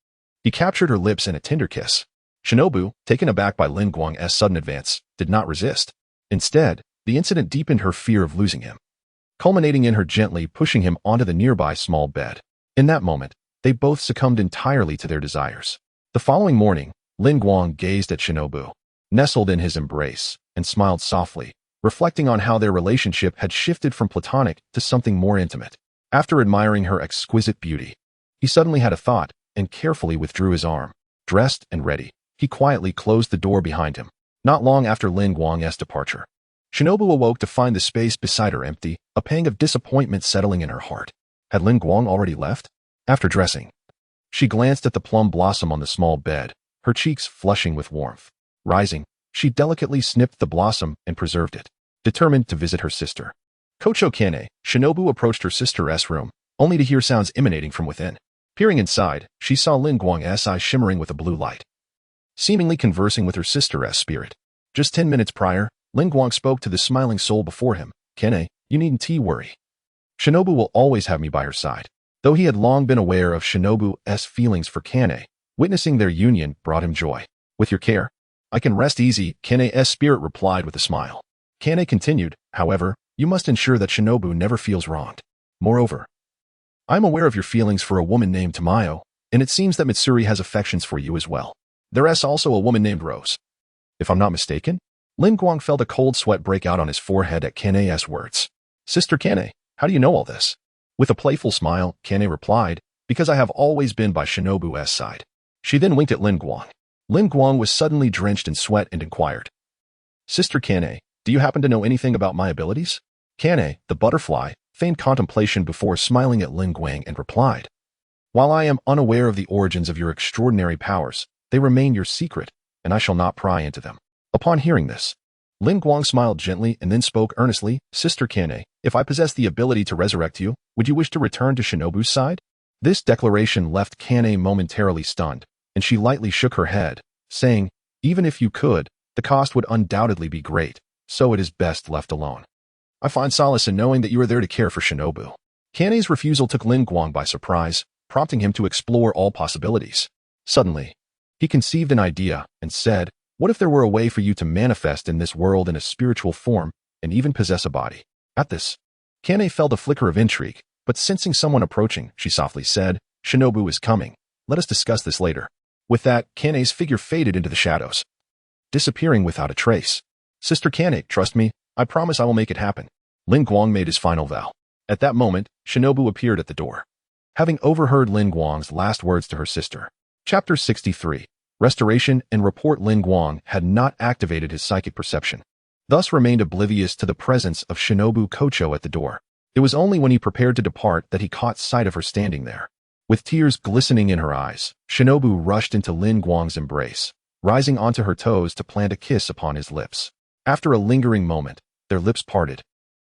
he captured her lips in a tender kiss. Shinobu, taken aback by Lin Guang's sudden advance, did not resist. Instead, the incident deepened her fear of losing him, culminating in her gently pushing him onto the nearby small bed. In that moment, they both succumbed entirely to their desires. The following morning, Lin Guang gazed at Shinobu, nestled in his embrace, and smiled softly, reflecting on how their relationship had shifted from platonic to something more intimate. After admiring her exquisite beauty, he suddenly had a thought and carefully withdrew his arm. Dressed and ready, he quietly closed the door behind him. Not long after Lin Guang's departure, Shinobu awoke to find the space beside her empty, a pang of disappointment settling in her heart. Had Lin Guang already left? After dressing, she glanced at the plum blossom on the small bed, her cheeks flushing with warmth. Rising, she delicately snipped the blossom and preserved it, determined to visit her sister. Kocho Kane, Shinobu approached her sister's room, only to hear sounds emanating from within. Peering inside, she saw Lin Guang's eyes shimmering with a blue light, seemingly conversing with her sister's spirit. Just 10 minutes prior, Lin Guang spoke to the smiling soul before him. "Kane, you needn't worry. Shinobu will always have me by her side." Though he had long been aware of Shinobu's feelings for Kane, witnessing their union brought him joy. "With your care, I can rest easy," Kane's spirit replied with a smile. Kane continued, "However, you must ensure that Shinobu never feels wronged. Moreover, I'm aware of your feelings for a woman named Tamayo, and it seems that Mitsuri has affections for you as well. There's also a woman named Rose. If I'm not mistaken?" Lin Guang felt a cold sweat break out on his forehead at Kane's words. "Sister Kane, how do you know all this?" With a playful smile, Kane replied, "Because I have always been by Shinobu's side." She then winked at Lin Guang. Lin Guang was suddenly drenched in sweat and inquired, "Sister Kane, do you happen to know anything about my abilities?" Kane, the butterfly, feigned contemplation before smiling at Lin Guang and replied, "While I am unaware of the origins of your extraordinary powers, they remain your secret, and I shall not pry into them." Upon hearing this, Lin Guang smiled gently and then spoke earnestly, "Sister Kane, if I possess the ability to resurrect you, would you wish to return to Shinobu's side?" This declaration left Kane momentarily stunned, and she lightly shook her head, saying, "Even if you could, the cost would undoubtedly be great, so it is best left alone. I find solace in knowing that you are there to care for Shinobu." Kane's refusal took Lin Guang by surprise, prompting him to explore all possibilities. Suddenly, he conceived an idea and said, "What if there were a way for you to manifest in this world in a spiritual form and even possess a body?" At this, Kane felt a flicker of intrigue, but sensing someone approaching, she softly said, "Shinobu is coming. Let us discuss this later." With that, Kane's figure faded into the shadows, disappearing without a trace. "Sister Kane, trust me. I promise I will make it happen." Lin Guang made his final vow. At that moment, Shinobu appeared at the door, having overheard Lin Guang's last words to her sister. Chapter 63. Restoration and report. Lin Guang had not activated his psychic perception, thus remained oblivious to the presence of Shinobu Kocho at the door. It was only when he prepared to depart that he caught sight of her standing there. With tears glistening in her eyes, Shinobu rushed into Lin Guang's embrace, rising onto her toes to plant a kiss upon his lips. After a lingering moment, their lips parted,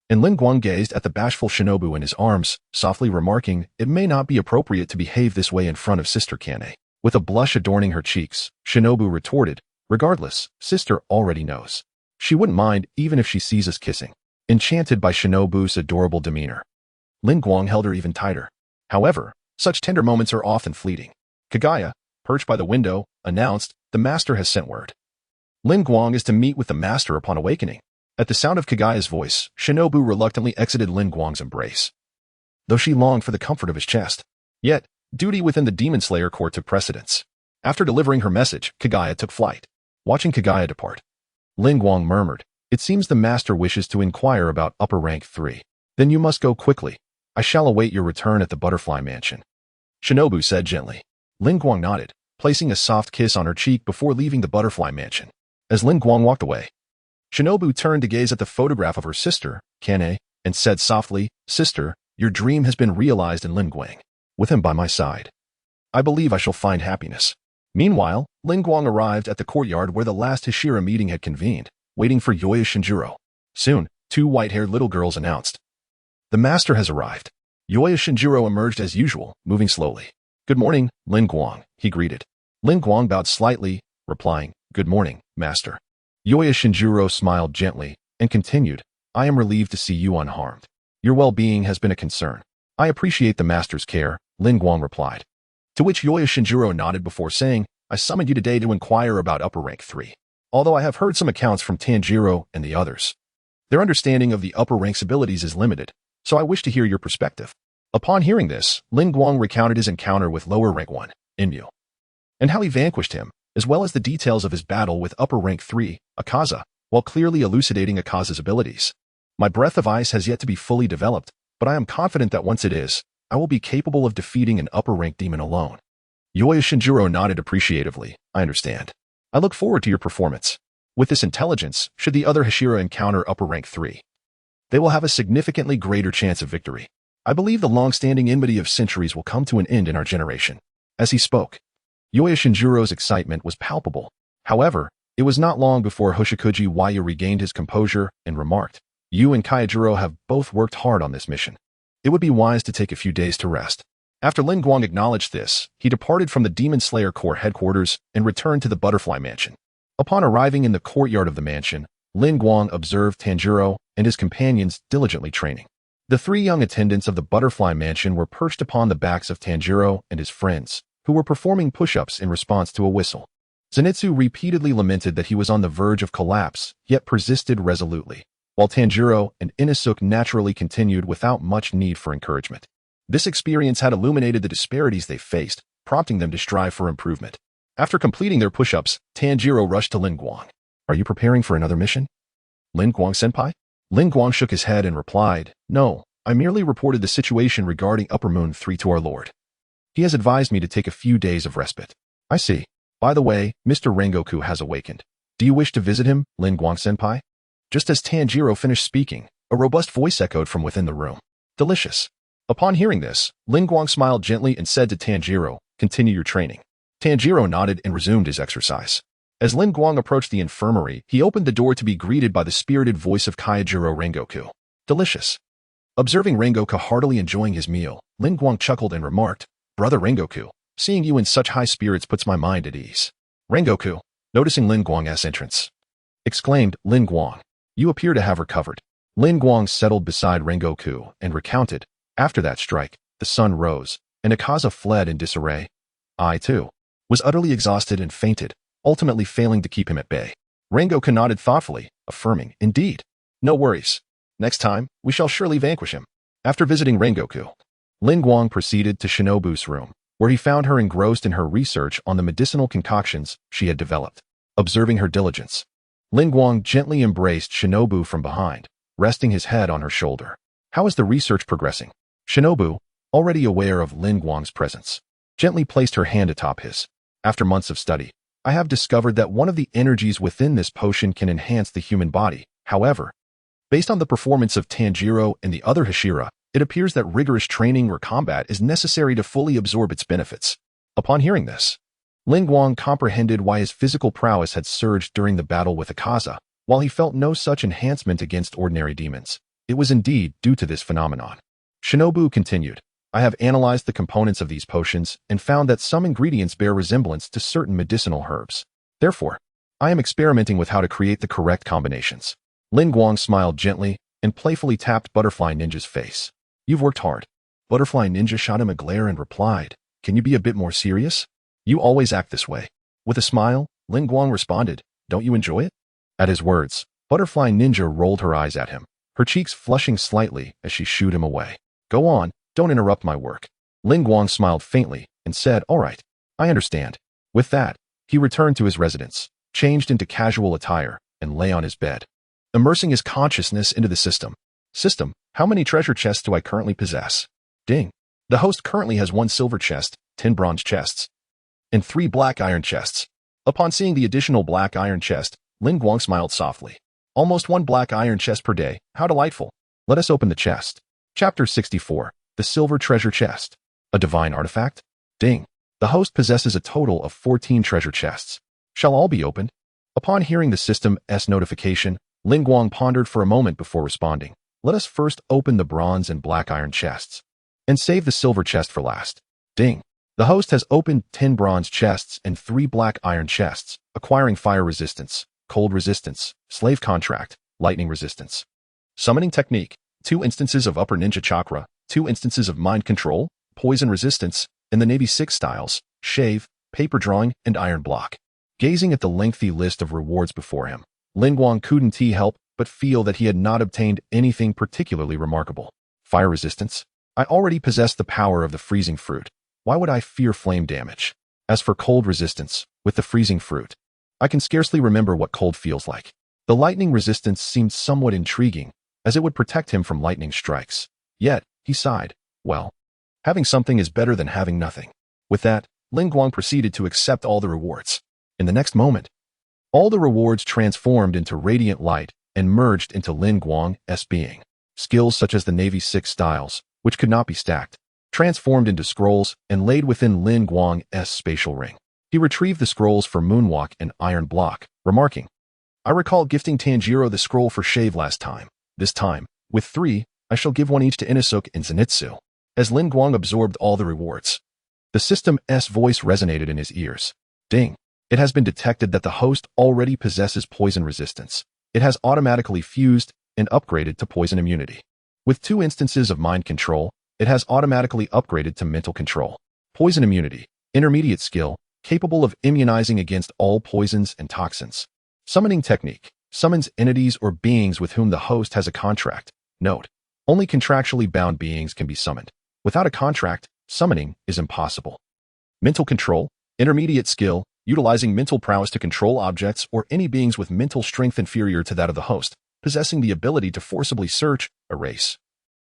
and Lin Guang gazed at the bashful Shinobu in his arms, softly remarking, "It may not be appropriate to behave this way in front of Sister Kane." With a blush adorning her cheeks, Shinobu retorted, "Regardless, Sister already knows. She wouldn't mind even if she sees us kissing." Enchanted by Shinobu's adorable demeanor, Lin Guang held her even tighter. However, such tender moments are often fleeting. Kagaya, perched by the window, announced, "The master has sent word. Lin Guang is to meet with the master upon awakening." At the sound of Kagaya's voice, Shinobu reluctantly exited Lin Guang's embrace, though she longed for the comfort of his chest. Yet, duty within the Demon Slayer court took precedence. After delivering her message, Kagaya took flight. Watching Kagaya depart, Lin Guang murmured, "It seems the master wishes to inquire about upper rank 3. Then you must go quickly. I shall await your return at the Butterfly Mansion." Shinobu said gently. Lin Guang nodded, placing a soft kiss on her cheek before leaving the Butterfly Mansion. As Lin Guang walked away, Shinobu turned to gaze at the photograph of her sister, Kane, and said softly, "Sister, your dream has been realized in Lin Guang. with him by my side. I believe I shall find happiness. Meanwhile, Lin Guang arrived at the courtyard where the last Hashira meeting had convened, waiting for Yoya Shinjiro. Soon, two white-haired little girls announced. The master has arrived. Yoya Shinjiro emerged as usual, moving slowly. Good morning, Lin Guang, he greeted. Lin Guang bowed slightly, replying, Good morning, master. Yoya Shinjiro smiled gently and continued, I am relieved to see you unharmed. Your well-being has been a concern. I appreciate the master's care, Lin Guang replied. To which Yoya Shinjiro nodded before saying, I summoned you today to inquire about upper rank 3. Although I have heard some accounts from Tanjiro and the others. Their understanding of the upper rank's abilities is limited, so I wish to hear your perspective. Upon hearing this, Lin Guang recounted his encounter with lower rank 1, Inmyu, and how he vanquished him, as well as the details of his battle with upper rank 3, Akaza, while clearly elucidating Akaza's abilities. My breath of ice has yet to be fully developed, but I am confident that once it is, I will be capable of defeating an upper rank demon alone. Yoya Shinjiro nodded appreciatively. I understand. I look forward to your performance. With this intelligence, should the other Hashira encounter upper rank 3, they will have a significantly greater chance of victory. I believe the long-standing enmity of centuries will come to an end in our generation. As he spoke, Yoya Shinjiro's excitement was palpable. However, it was not long before Hoshikuji Waya regained his composure and remarked, You and Kaijiro have both worked hard on this mission. It would be wise to take a few days to rest. After Lin Guang acknowledged this, he departed from the Demon Slayer Corps headquarters and returned to the Butterfly Mansion. Upon arriving in the courtyard of the mansion, Lin Guang observed Tanjiro and his companions diligently training. The 3 young attendants of the Butterfly Mansion were perched upon the backs of Tanjiro and his friends, who were performing push-ups in response to a whistle. Zenitsu repeatedly lamented that he was on the verge of collapse, yet persisted resolutely, while Tanjiro and Inosuke naturally continued without much need for encouragement. This experience had illuminated the disparities they faced, prompting them to strive for improvement. After completing their push-ups, Tanjiro rushed to Lin Guang. Are you preparing for another mission? Lin Guang-senpai? Lin Guang shook his head and replied, No, I merely reported the situation regarding Upper Moon 3 to our lord. He has advised me to take a few days of respite. I see. By the way, Mr. Rengoku has awakened. Do you wish to visit him, Lin Guang-senpai? Just as Tanjiro finished speaking, a robust voice echoed from within the room. Delicious. Upon hearing this, Lin Guang smiled gently and said to Tanjiro, Continue your training. Tanjiro nodded and resumed his exercise. As Lin Guang approached the infirmary, he opened the door to be greeted by the spirited voice of Kaijiro Rengoku. Delicious. Observing Rengoku heartily enjoying his meal, Lin Guang chuckled and remarked, Brother Rengoku, seeing you in such high spirits puts my mind at ease. Rengoku, noticing Lin Guang's entrance, exclaimed, Lin Guang, you appear to have recovered. Lin Guang settled beside Rengoku and recounted, After that strike, the sun rose, and Akaza fled in disarray. I, too, was utterly exhausted and fainted, ultimately failing to keep him at bay. Rengoku nodded thoughtfully, affirming, Indeed. No worries. Next time, we shall surely vanquish him. After visiting Rengoku, Lin Guang proceeded to Shinobu's room, where he found her engrossed in her research on the medicinal concoctions she had developed. Observing her diligence, Lin Guang gently embraced Shinobu from behind, resting his head on her shoulder. How is the research progressing? Shinobu, already aware of Lin Guang's presence, gently placed her hand atop his. After months of study, I have discovered that one of the energies within this potion can enhance the human body. However, based on the performance of Tanjiro and the other Hashira, it appears that rigorous training or combat is necessary to fully absorb its benefits. Upon hearing this, Lin Guang comprehended why his physical prowess had surged during the battle with Akaza. While he felt no such enhancement against ordinary demons, it was indeed due to this phenomenon. Shinobu continued, I have analyzed the components of these potions and found that some ingredients bear resemblance to certain medicinal herbs. Therefore, I am experimenting with how to create the correct combinations. Lin Guang smiled gently and playfully tapped Butterfly Ninja's face. You've worked hard. Butterfly Ninja shot him a glare and replied, Can you be a bit more serious? You always act this way. With a smile, Lin Guang responded, Don't you enjoy it? At his words, Butterfly Ninja rolled her eyes at him, her cheeks flushing slightly as she shooed him away. Go on, don't interrupt my work. Lin Guang smiled faintly and said, All right, I understand. With that, he returned to his residence, changed into casual attire, and lay on his bed, immersing his consciousness into the system. System, how many treasure chests do I currently possess? Ding. The host currently has 1 silver chest, 10 bronze chests, and 3 black iron chests. Upon seeing the additional black iron chest, Lin Guang smiled softly. Almost 1 black iron chest per day. How delightful. Let us open the chest. Chapter 64. The Silver Treasure Chest. A divine artifact? Ding. The host possesses a total of 14 treasure chests. Shall all be opened? Upon hearing the system's notification, Lin Guang pondered for a moment before responding. Let us first open the bronze and black iron chests, and save the silver chest for last. Ding. The host has opened 10 bronze chests and 3 black iron chests, acquiring fire resistance, cold resistance, slave contract, lightning resistance. Summoning technique, 2 instances of upper ninja chakra, 2 instances of mind control, poison resistance, and the Navy 6 styles, shave, paper drawing, and iron block. Gazing at the lengthy list of rewards before him, Lin Guang couldn't help but feel that he had not obtained anything particularly remarkable. Fire resistance? I already possess the power of the freezing fruit. Why would I fear flame damage? As for cold resistance, with the freezing fruit, I can scarcely remember what cold feels like. The lightning resistance seemed somewhat intriguing, as it would protect him from lightning strikes. Yet, he sighed. Well, having something is better than having nothing. With that, Lin Guang proceeded to accept all the rewards. In the next moment, all the rewards transformed into radiant light and merged into Lin Guang's being. Skills such as the Navy 6 styles, which could not be stacked, transformed into scrolls and laid within Lin Guang's spatial ring. He retrieved the scrolls for Moonwalk and Iron Block, remarking, I recall gifting Tanjiro the scroll for Shave last time. This time, with 3, I shall give one each to Inosuke and Zenitsu. As Lin Guang absorbed all the rewards, the system's voice resonated in his ears. Ding. It has been detected that the host already possesses poison resistance. It has automatically fused and upgraded to poison immunity. With 2 instances of mind control, it has automatically upgraded to mental control. Poison immunity, intermediate skill, capable of immunizing against all poisons and toxins. Summoning technique, summons entities or beings with whom the host has a contract. Note, only contractually bound beings can be summoned. Without a contract, summoning is impossible. Mental control, intermediate skill, utilizing mental prowess to control objects or any beings with mental strength inferior to that of the host, possessing the ability to forcibly search, erase,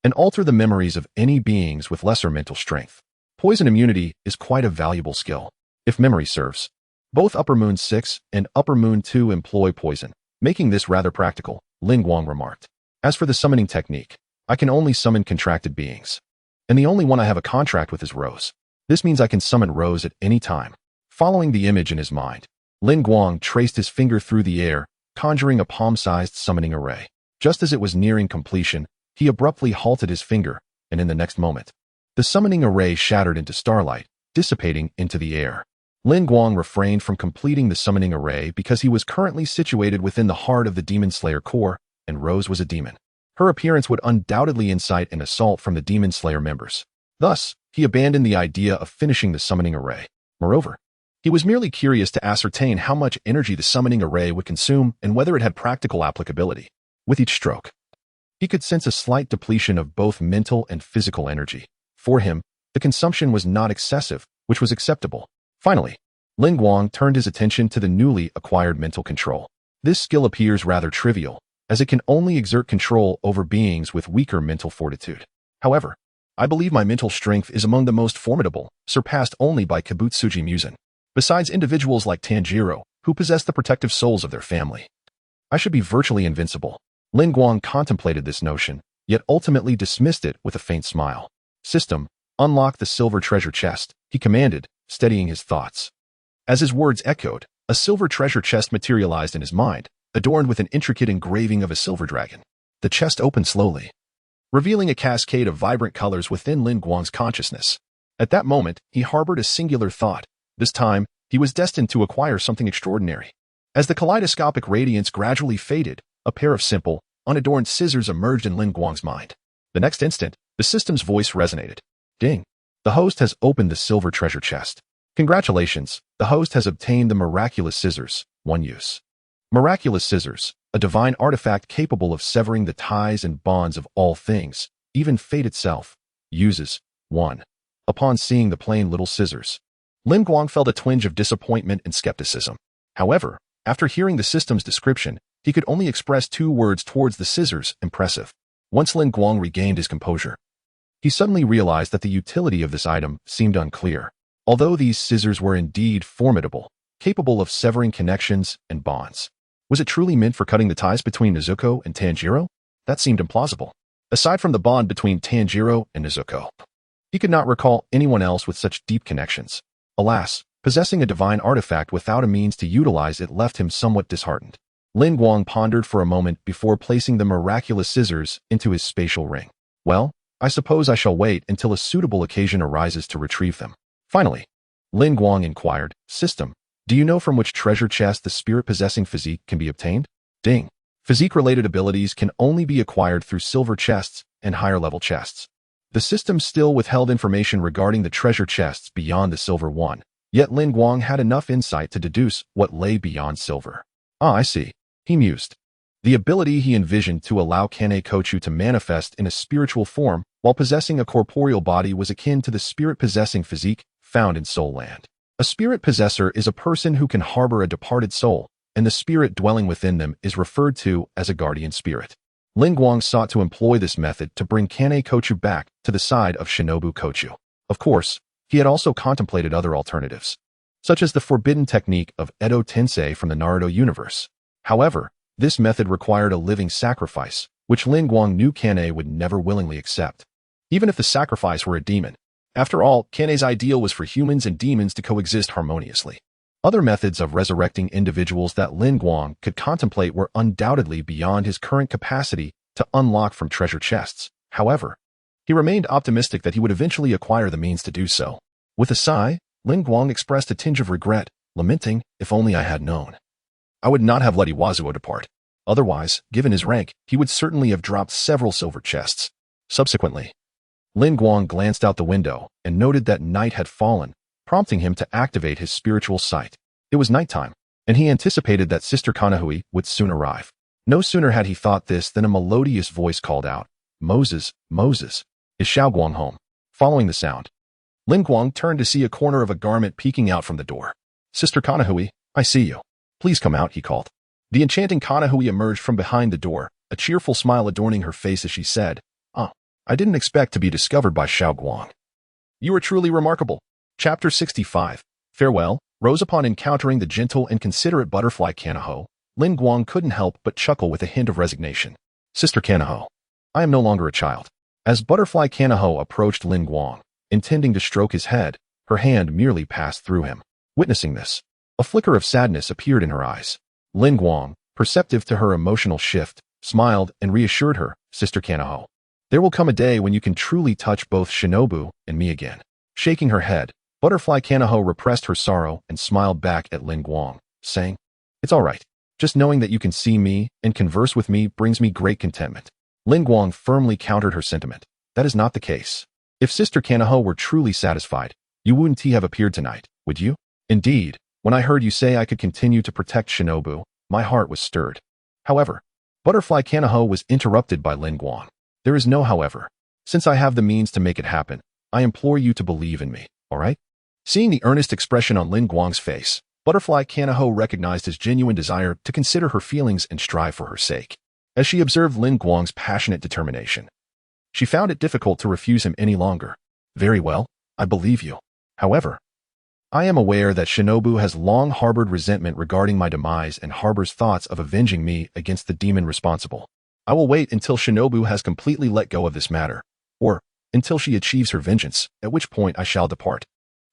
and alter the memories of any beings with lesser mental strength. Poison immunity is quite a valuable skill, if memory serves. Both Upper Moon 6 and Upper Moon 2 employ poison, making this rather practical, Lin Guang remarked. As for the summoning technique, I can only summon contracted beings, and the only one I have a contract with is Rose. This means I can summon Rose at any time. Following the image in his mind, Lin Guang traced his finger through the air, conjuring a palm-sized summoning array. Just as it was nearing completion, he abruptly halted his finger, and in the next moment, the summoning array shattered into starlight, dissipating into the air. Lin Guang refrained from completing the summoning array because he was currently situated within the heart of the Demon Slayer Corps, and Rose was a demon. Her appearance would undoubtedly incite an assault from the Demon Slayer members. Thus, he abandoned the idea of finishing the summoning array. Moreover, he was merely curious to ascertain how much energy the summoning array would consume and whether it had practical applicability. With each stroke, he could sense a slight depletion of both mental and physical energy. For him, the consumption was not excessive, which was acceptable. Finally, Lin Guang turned his attention to the newly acquired mental control. This skill appears rather trivial, as it can only exert control over beings with weaker mental fortitude. However, I believe my mental strength is among the most formidable, surpassed only by Kibutsuji Muzan. Besides individuals like Tanjiro, who possess the protective souls of their family, I should be virtually invincible. Lin Guang contemplated this notion, yet ultimately dismissed it with a faint smile. System, unlock the silver treasure chest, he commanded, steadying his thoughts. As his words echoed, a silver treasure chest materialized in his mind, adorned with an intricate engraving of a silver dragon. The chest opened slowly, revealing a cascade of vibrant colors within Lin Guang's consciousness. At that moment, he harbored a singular thought. This time, he was destined to acquire something extraordinary. As the kaleidoscopic radiance gradually faded, a pair of simple, unadorned scissors emerged in Lin Guang's mind. The next instant, the system's voice resonated. Ding! The host has opened the silver treasure chest. Congratulations, the host has obtained the miraculous scissors, one use. Miraculous scissors, a divine artifact capable of severing the ties and bonds of all things, even fate itself. Uses 1. Upon seeing the plain little scissors, Lin Guang felt a twinge of disappointment and skepticism. However, after hearing the system's description, he could only express 2 words towards the scissors, impressive. Once Lin Guang regained his composure, he suddenly realized that the utility of this item seemed unclear. Although these scissors were indeed formidable, capable of severing connections and bonds, was it truly meant for cutting the ties between Nezuko and Tanjiro? That seemed implausible. Aside from the bond between Tanjiro and Nezuko, He could not recall anyone else with such deep connections. Alas, possessing a divine artifact without a means to utilize it left him somewhat disheartened. Lin Guang pondered for a moment before placing the miraculous scissors into his spatial ring. Well, I suppose I shall wait until a suitable occasion arises to retrieve them. Finally, Lin Guang inquired, System, do you know from which treasure chest the spirit-possessing physique can be obtained? Ding. Physique-related abilities can only be acquired through silver chests and higher-level chests. The system still withheld information regarding the treasure chests beyond the silver one, yet Lin Guang had enough insight to deduce what lay beyond silver. Ah, I see. He mused. The ability he envisioned to allow Kane Kochu to manifest in a spiritual form while possessing a corporeal body was akin to the spirit-possessing physique found in Soul Land. A spirit possessor is a person who can harbor a departed soul, and the spirit dwelling within them is referred to as a guardian spirit. Lin Guang sought to employ this method to bring Kane Kochu back to the side of Shinobu Kochu. Of course, he had also contemplated other alternatives, such as the forbidden technique of Edo Tensei from the Naruto universe. However, this method required a living sacrifice, which Lin Guang knew Kane would never willingly accept, even if the sacrifice were a demon. After all, Kane's ideal was for humans and demons to coexist harmoniously. Other methods of resurrecting individuals that Lin Guang could contemplate were undoubtedly beyond his current capacity to unlock from treasure chests. However, he remained optimistic that he would eventually acquire the means to do so. With a sigh, Lin Guang expressed a tinge of regret, lamenting, if only I had known. I would not have let Iwazuo depart. Otherwise, given his rank, he would certainly have dropped several silver chests. Subsequently, Lin Guang glanced out the window and noted that night had fallen, prompting him to activate his spiritual sight. It was nighttime, and he anticipated that Sister Kanahui would soon arrive. No sooner had he thought this than a melodious voice called out, Moses, Moses, is Xiaoguang home? Following the sound, Lin Guang turned to see a corner of a garment peeking out from the door. Sister Kanahui, I see you. Please come out, he called. The enchanting Kanahui emerged from behind the door, a cheerful smile adorning her face as she said, I didn't expect to be discovered by Xiaoguang. You are truly remarkable. Chapter 65. Farewell. Rose upon encountering the gentle and considerate butterfly Kanaho, Lin Guang couldn't help but chuckle with a hint of resignation. Sister Kanaho, I am no longer a child. As butterfly Kanaho approached Lin Guang, intending to stroke his head, her hand merely passed through him. Witnessing this, a flicker of sadness appeared in her eyes. Lin Guang, perceptive to her emotional shift, smiled and reassured her, Sister Kanaho. There will come a day when you can truly touch both Shinobu and me again. Shaking her head, Butterfly Kanaho repressed her sorrow and smiled back at Lin Guang, saying, It's all right. Just knowing that you can see me and converse with me brings me great contentment. Lin Guang firmly countered her sentiment. That is not the case. If Sister Kanaho were truly satisfied, you wouldn't have appeared tonight, would you? Indeed, when I heard you say I could continue to protect Shinobu, my heart was stirred. However, Butterfly Kanaho was interrupted by Lin Guang. There is no however. Since I have the means to make it happen, I implore you to believe in me, all right? Seeing the earnest expression on Lin Guang's face, Butterfly Kanaho recognized his genuine desire to consider her feelings and strive for her sake. As she observed Lin Guang's passionate determination, she found it difficult to refuse him any longer. Very well, I believe you. However, I am aware that Shinobu has long harbored resentment regarding my demise and harbors thoughts of avenging me against the demon responsible. I will wait until Shinobu has completely let go of this matter, or until she achieves her vengeance, at which point I shall depart.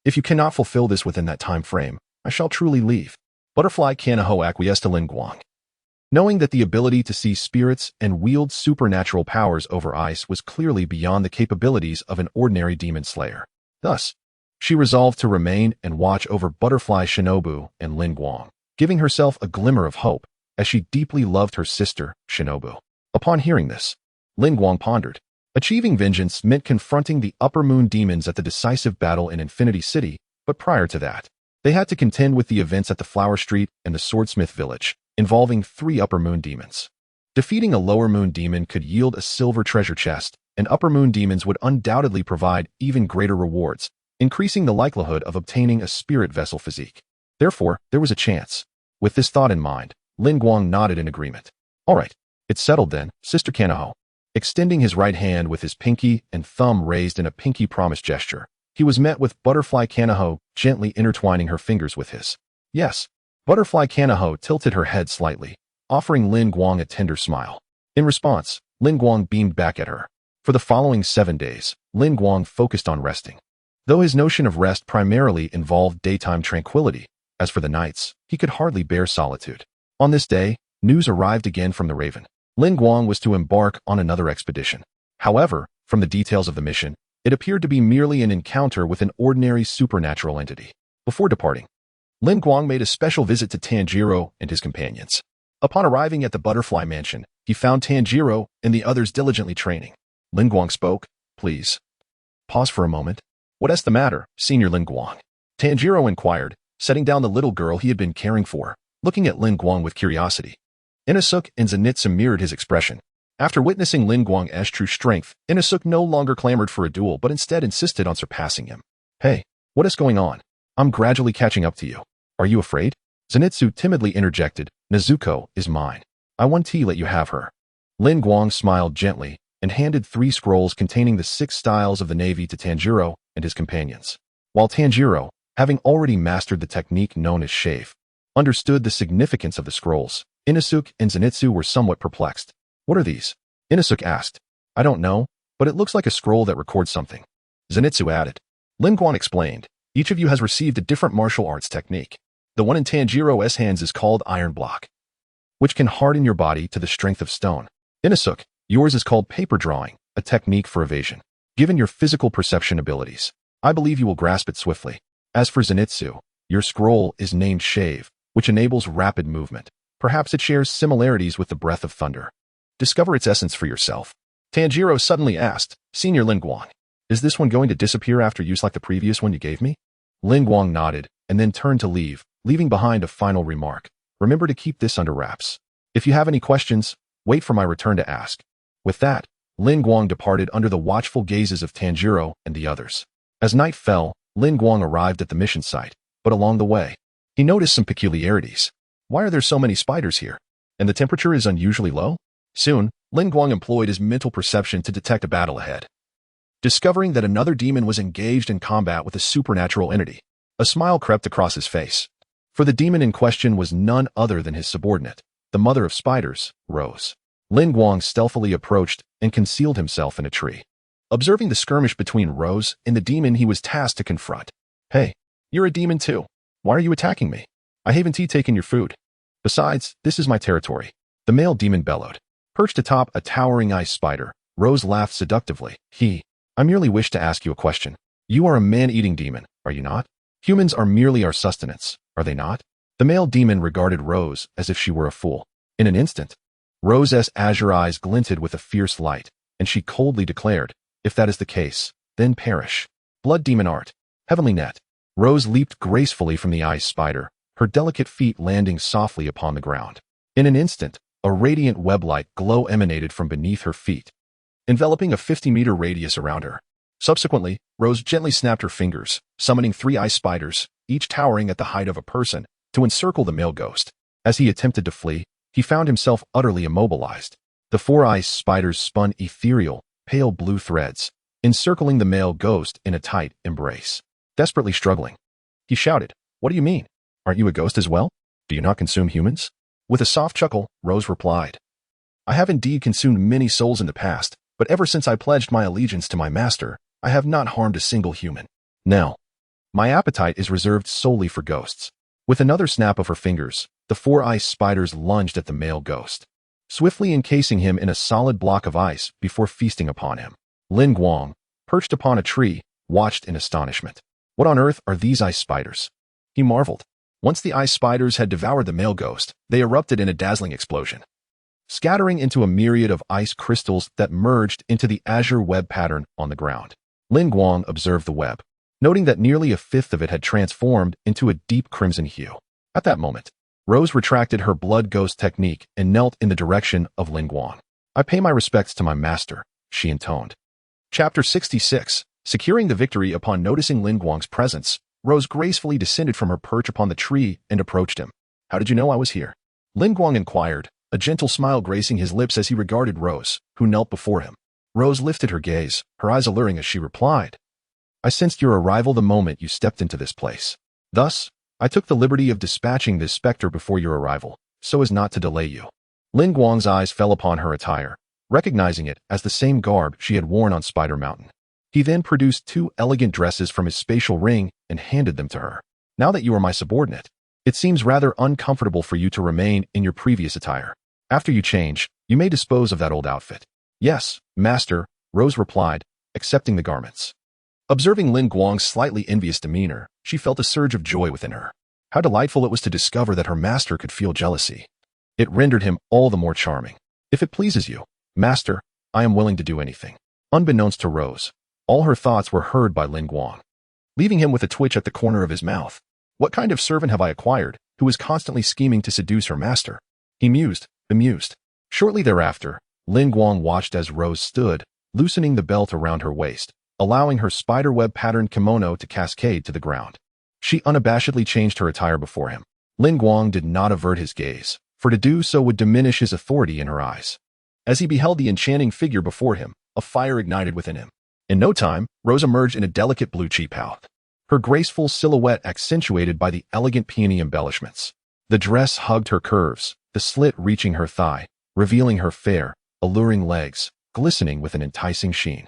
If you cannot fulfill this within that time frame, I shall truly leave. Butterfly Kanaho acquiesced to Lin Guang. Knowing that the ability to see spirits and wield supernatural powers over ice was clearly beyond the capabilities of an ordinary demon slayer. Thus, she resolved to remain and watch over Butterfly Shinobu and Lin Guang, giving herself a glimmer of hope, as she deeply loved her sister, Shinobu. Upon hearing this, Lin Guang pondered. Achieving vengeance meant confronting the Upper Moon demons at the decisive battle in Infinity City, but prior to that, they had to contend with the events at the Flower Street and the Swordsmith Village, involving 3 Upper Moon demons. Defeating a Lower Moon demon could yield a silver treasure chest, and Upper Moon demons would undoubtedly provide even greater rewards, increasing the likelihood of obtaining a spirit vessel physique. Therefore, there was a chance. With this thought in mind, Lin Guang nodded in agreement. All right, it's settled then, Sister Kanaho. Extending his right hand with his pinky and thumb raised in a pinky promise gesture, he was met with Butterfly Kanaho gently intertwining her fingers with his. Yes, Butterfly Kanaho tilted her head slightly, offering Lin Guang a tender smile. In response, Lin Guang beamed back at her. For the following 7 days, Lin Guang focused on resting. Though his notion of rest primarily involved daytime tranquility, as for the nights, he could hardly bear solitude. On this day, news arrived again from the Raven. Lin Guang was to embark on another expedition. However, from the details of the mission, it appeared to be merely an encounter with an ordinary supernatural entity. Before departing, Lin Guang made a special visit to Tanjiro and his companions. Upon arriving at the Butterfly Mansion, he found Tanjiro and the others diligently training. Lin Guang spoke. Please. Pause for a moment. What's the matter, Senior Lin Guang? Tanjiro inquired, setting down the little girl he had been caring for, looking at Lin Guang with curiosity. Inosuke and Zenitsu mirrored his expression. After witnessing Lin Guang's true strength, Inosuke no longer clamored for a duel but instead insisted on surpassing him. Hey, what is going on? I'm gradually catching up to you. Are you afraid? Zenitsu timidly interjected. Nezuko is mine. I want to let you have her. Lin Guang smiled gently and handed 3 scrolls containing the 6 styles of the Navy to Tanjiro and his companions. While Tanjiro, having already mastered the technique known as shave, understood the significance of the scrolls, Inosuke and Zenitsu were somewhat perplexed. What are these? Inosuke asked. I don't know, but it looks like a scroll that records something. Zenitsu added. Lin Guang explained. Each of you has received a different martial arts technique. The one in Tanjiro's hands is called Iron Block, which can harden your body to the strength of stone. Inosuke, yours is called Paper Drawing, a technique for evasion. Given your physical perception abilities, I believe you will grasp it swiftly. As for Zenitsu, your scroll is named Shave, which enables rapid movement. Perhaps it shares similarities with the Breath of Thunder. Discover its essence for yourself. Tanjiro suddenly asked, Senior Lin Guang, is this one going to disappear after use like the previous one you gave me? Lin Guang nodded and then turned to leave, leaving behind a final remark. Remember to keep this under wraps. If you have any questions, wait for my return to ask. With that, Lin Guang departed under the watchful gazes of Tanjiro and the others. As night fell, Lin Guang arrived at the mission site, but along the way, he noticed some peculiarities. Why are there so many spiders here? And the temperature is unusually low? Soon, Lin Guang employed his mental perception to detect a battle ahead. Discovering that another demon was engaged in combat with a supernatural entity, a smile crept across his face. For the demon in question was none other than his subordinate, the mother of spiders, Rose. Lin Guang stealthily approached and concealed himself in a tree. Observing the skirmish between Rose and the demon he was tasked to confront. Hey, you're a demon too. Why are you attacking me? I haven't taken your food. Besides, this is my territory. The male demon bellowed. Perched atop a towering ice spider, Rose laughed seductively. I merely wish to ask you a question. You are a man-eating demon, are you not? Humans are merely our sustenance, are they not? The male demon regarded Rose as if she were a fool. In an instant, Rose's azure eyes glinted with a fierce light, and she coldly declared, if that is the case, then perish. Blood demon art. Heavenly net. Rose leaped gracefully from the ice spider, her delicate feet landing softly upon the ground. In an instant, a radiant web-like glow emanated from beneath her feet, enveloping a 50-meter radius around her. Subsequently, Rose gently snapped her fingers, summoning 3 ice spiders, each towering at the height of a person, to encircle the male ghost. As he attempted to flee, he found himself utterly immobilized. The 4 ice spiders spun ethereal, pale blue threads, encircling the male ghost in a tight embrace. Desperately struggling, he shouted, What do you mean? Aren't you a ghost as well? Do you not consume humans? With a soft chuckle, Rose replied, I have indeed consumed many souls in the past, but ever since I pledged my allegiance to my master, I have not harmed a single human. Now, my appetite is reserved solely for ghosts. With another snap of her fingers, the 4 ice spiders lunged at the male ghost, swiftly encasing him in a solid block of ice before feasting upon him. Lin Guang, perched upon a tree, watched in astonishment. What on earth are these ice spiders? He marveled. Once the ice spiders had devoured the male ghost, they erupted in a dazzling explosion, scattering into a myriad of ice crystals that merged into the azure web pattern on the ground. Lin Guang observed the web, noting that nearly 1/5 of it had transformed into a deep crimson hue. At that moment, Rose retracted her blood ghost technique and knelt in the direction of Lin Guang. I pay my respects to my master, she intoned. Chapter 66. Securing the victory. Upon noticing Lin Guang's presence, Rose gracefully descended from her perch upon the tree and approached him. How did you know I was here? Lin Guang inquired, a gentle smile gracing his lips as he regarded Rose, who knelt before him. Rose lifted her gaze, her eyes alluring as she replied, I sensed your arrival the moment you stepped into this place. Thus, I took the liberty of dispatching this specter before your arrival, so as not to delay you. Lin Guang's eyes fell upon her attire, recognizing it as the same garb she had worn on Spider Mountain. He then produced 2 elegant dresses from his spatial ring and handed them to her. Now that you are my subordinate, it seems rather uncomfortable for you to remain in your previous attire. After you change, you may dispose of that old outfit. Yes, master, Rose replied, accepting the garments. Observing Lin Guang's slightly envious demeanor, she felt a surge of joy within her. How delightful it was to discover that her master could feel jealousy. It rendered him all the more charming. If it pleases you, master, I am willing to do anything. Unbeknownst to Rose, all her thoughts were heard by Lin Guang, leaving him with a twitch at the corner of his mouth. What kind of servant have I acquired, who is constantly scheming to seduce her master? He mused, bemused. Shortly thereafter, Lin Guang watched as Rose stood, loosening the belt around her waist, allowing her spiderweb-patterned kimono to cascade to the ground. She unabashedly changed her attire before him. Lin Guang did not avert his gaze, for to do so would diminish his authority in her eyes. As he beheld the enchanting figure before him, a fire ignited within him. In no time, Rose emerged in a delicate blue cheapao, her graceful silhouette accentuated by the elegant peony embellishments. The dress hugged her curves, the slit reaching her thigh, revealing her fair, alluring legs, glistening with an enticing sheen.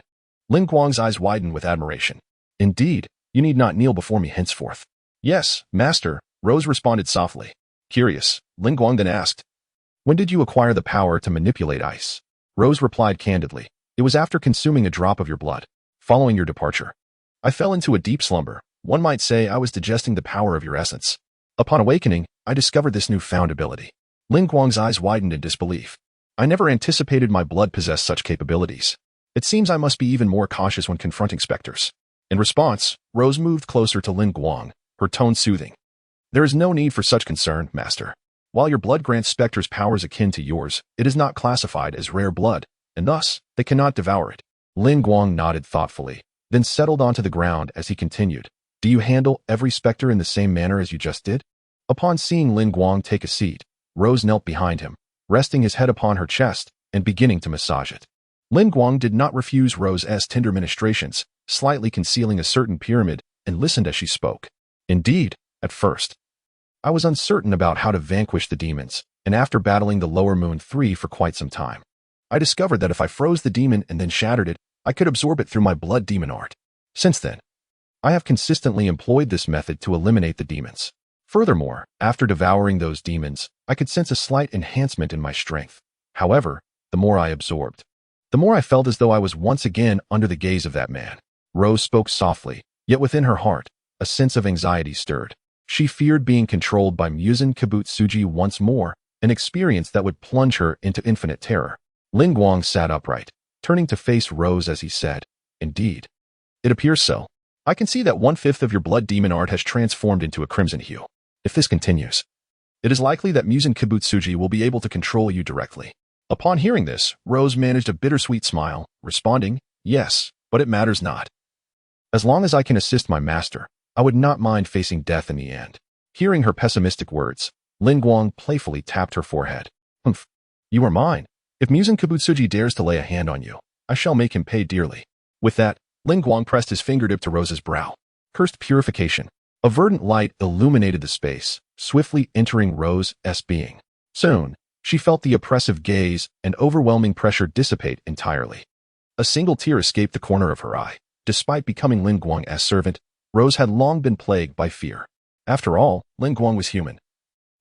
Lin Guang's eyes widened with admiration. Indeed, you need not kneel before me henceforth. Yes, master, Rose responded softly. Curious, Lin Guang then asked, when did you acquire the power to manipulate ice? Rose replied candidly, it was after consuming a drop of your blood. Following your departure, I fell into a deep slumber. One might say I was digesting the power of your essence. Upon awakening, I discovered this newfound ability. Lin Guang's eyes widened in disbelief. I never anticipated my blood possessed such capabilities. It seems I must be even more cautious when confronting specters. In response, Rose moved closer to Lin Guang, her tone soothing. There is no need for such concern, master. While your blood grants specters powers akin to yours, it is not classified as rare blood, and thus, they cannot devour it. Lin Guang nodded thoughtfully, then settled onto the ground as he continued. Do you handle every specter in the same manner as you just did? Upon seeing Lin Guang take a seat, Rose knelt behind him, resting his head upon her chest and beginning to massage it. Lin Guang did not refuse Rose's tender ministrations, slightly concealing a certain pyramid, and listened as she spoke. Indeed, at first, I was uncertain about how to vanquish the demons, and after battling the lower moon 3 for quite some time, I discovered that if I froze the demon and then shattered it, I could absorb it through my blood demon art. Since then, I have consistently employed this method to eliminate the demons. Furthermore, after devouring those demons, I could sense a slight enhancement in my strength. However, the more I absorbed, the more I felt as though I was once again under the gaze of that man. Rose spoke softly, yet within her heart, a sense of anxiety stirred. She feared being controlled by Muzan Kibutsuji once more, an experience that would plunge her into infinite terror. Lin Guang sat upright, turning to face Rose as he said, Indeed. It appears so. I can see that 1/5 of your blood demon art has transformed into a crimson hue. If this continues, it is likely that Muzan Kibutsuji will be able to control you directly. Upon hearing this, Rose managed a bittersweet smile, responding, Yes, but it matters not. As long as I can assist my master, I would not mind facing death in the end. Hearing her pessimistic words, Lin Guang playfully tapped her forehead. Humph, you are mine. If Muzan Kibutsuji dares to lay a hand on you, I shall make him pay dearly. With that, Lin Guang pressed his fingertip to Rose's brow. Cursed purification. A verdant light illuminated the space, swiftly entering Rose's being. Soon, she felt the oppressive gaze and overwhelming pressure dissipate entirely. A single tear escaped the corner of her eye. Despite becoming Lin Guang's servant, Rose had long been plagued by fear. After all, Lin Guang was human.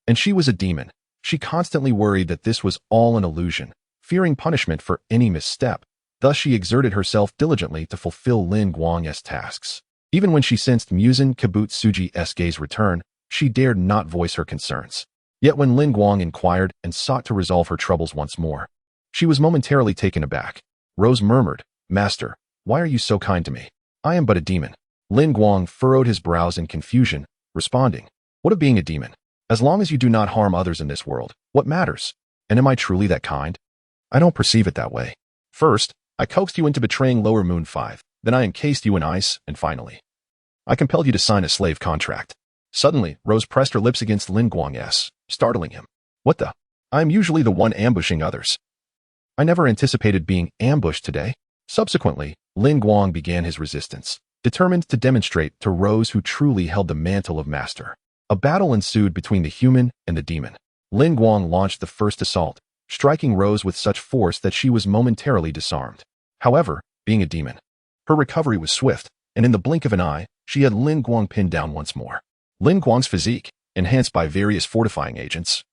And she was a demon. She constantly worried that this was all an illusion, fearing punishment for any misstep. Thus she exerted herself diligently to fulfill Lin Guang's tasks. Even when she sensed Muzan Kibutsuji's gaze return, she dared not voice her concerns. Yet when Lin Guang inquired and sought to resolve her troubles once more, she was momentarily taken aback. Rose murmured, Master, why are you so kind to me? I am but a demon. Lin Guang furrowed his brows in confusion, responding, What of being a demon? As long as you do not harm others in this world, what matters? And am I truly that kind? I don't perceive it that way. First, I coaxed you into betraying Lower Moon 5, then I encased you in ice, and finally, I compelled you to sign a slave contract. Suddenly, Rose pressed her lips against Lin Guang's, startling him. What the? I am usually the one ambushing others. I never anticipated being ambushed today. Subsequently, Lin Guang began his resistance, determined to demonstrate to Rose who truly held the mantle of master. A battle ensued between the human and the demon. Lin Guang launched the first assault, striking Rose with such force that she was momentarily disarmed. However, being a demon, her recovery was swift, and in the blink of an eye, she had Lin Guang pinned down once more. Lin Guang's physique, enhanced by various fortifying agents,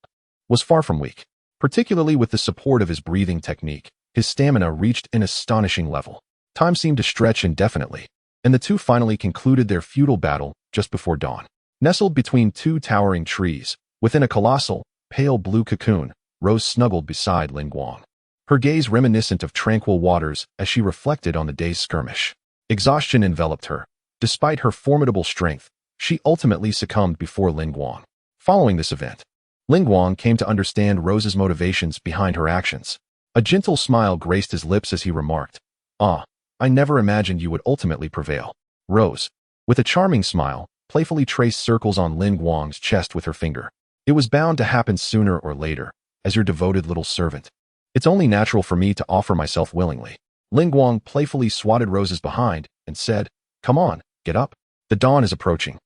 was far from weak. Particularly with the support of his breathing technique, his stamina reached an astonishing level. Time seemed to stretch indefinitely, and the two finally concluded their futile battle just before dawn. Nestled between two towering trees, within a colossal, pale blue cocoon, Rose snuggled beside Lin Guang, her gaze reminiscent of tranquil waters as she reflected on the day's skirmish. Exhaustion enveloped her. Despite her formidable strength, she ultimately succumbed before Lin Guang. Following this event, Lin Guang came to understand Rose's motivations behind her actions. A gentle smile graced his lips as he remarked, "Ah, I never imagined you would ultimately prevail." Rose, with a charming smile, playfully traced circles on Lin Guang's chest with her finger. "It was bound to happen sooner or later, as your devoted little servant. It's only natural for me to offer myself willingly." Lin Guang playfully swatted Rose's behind and said, "Come on, get up. The dawn is approaching,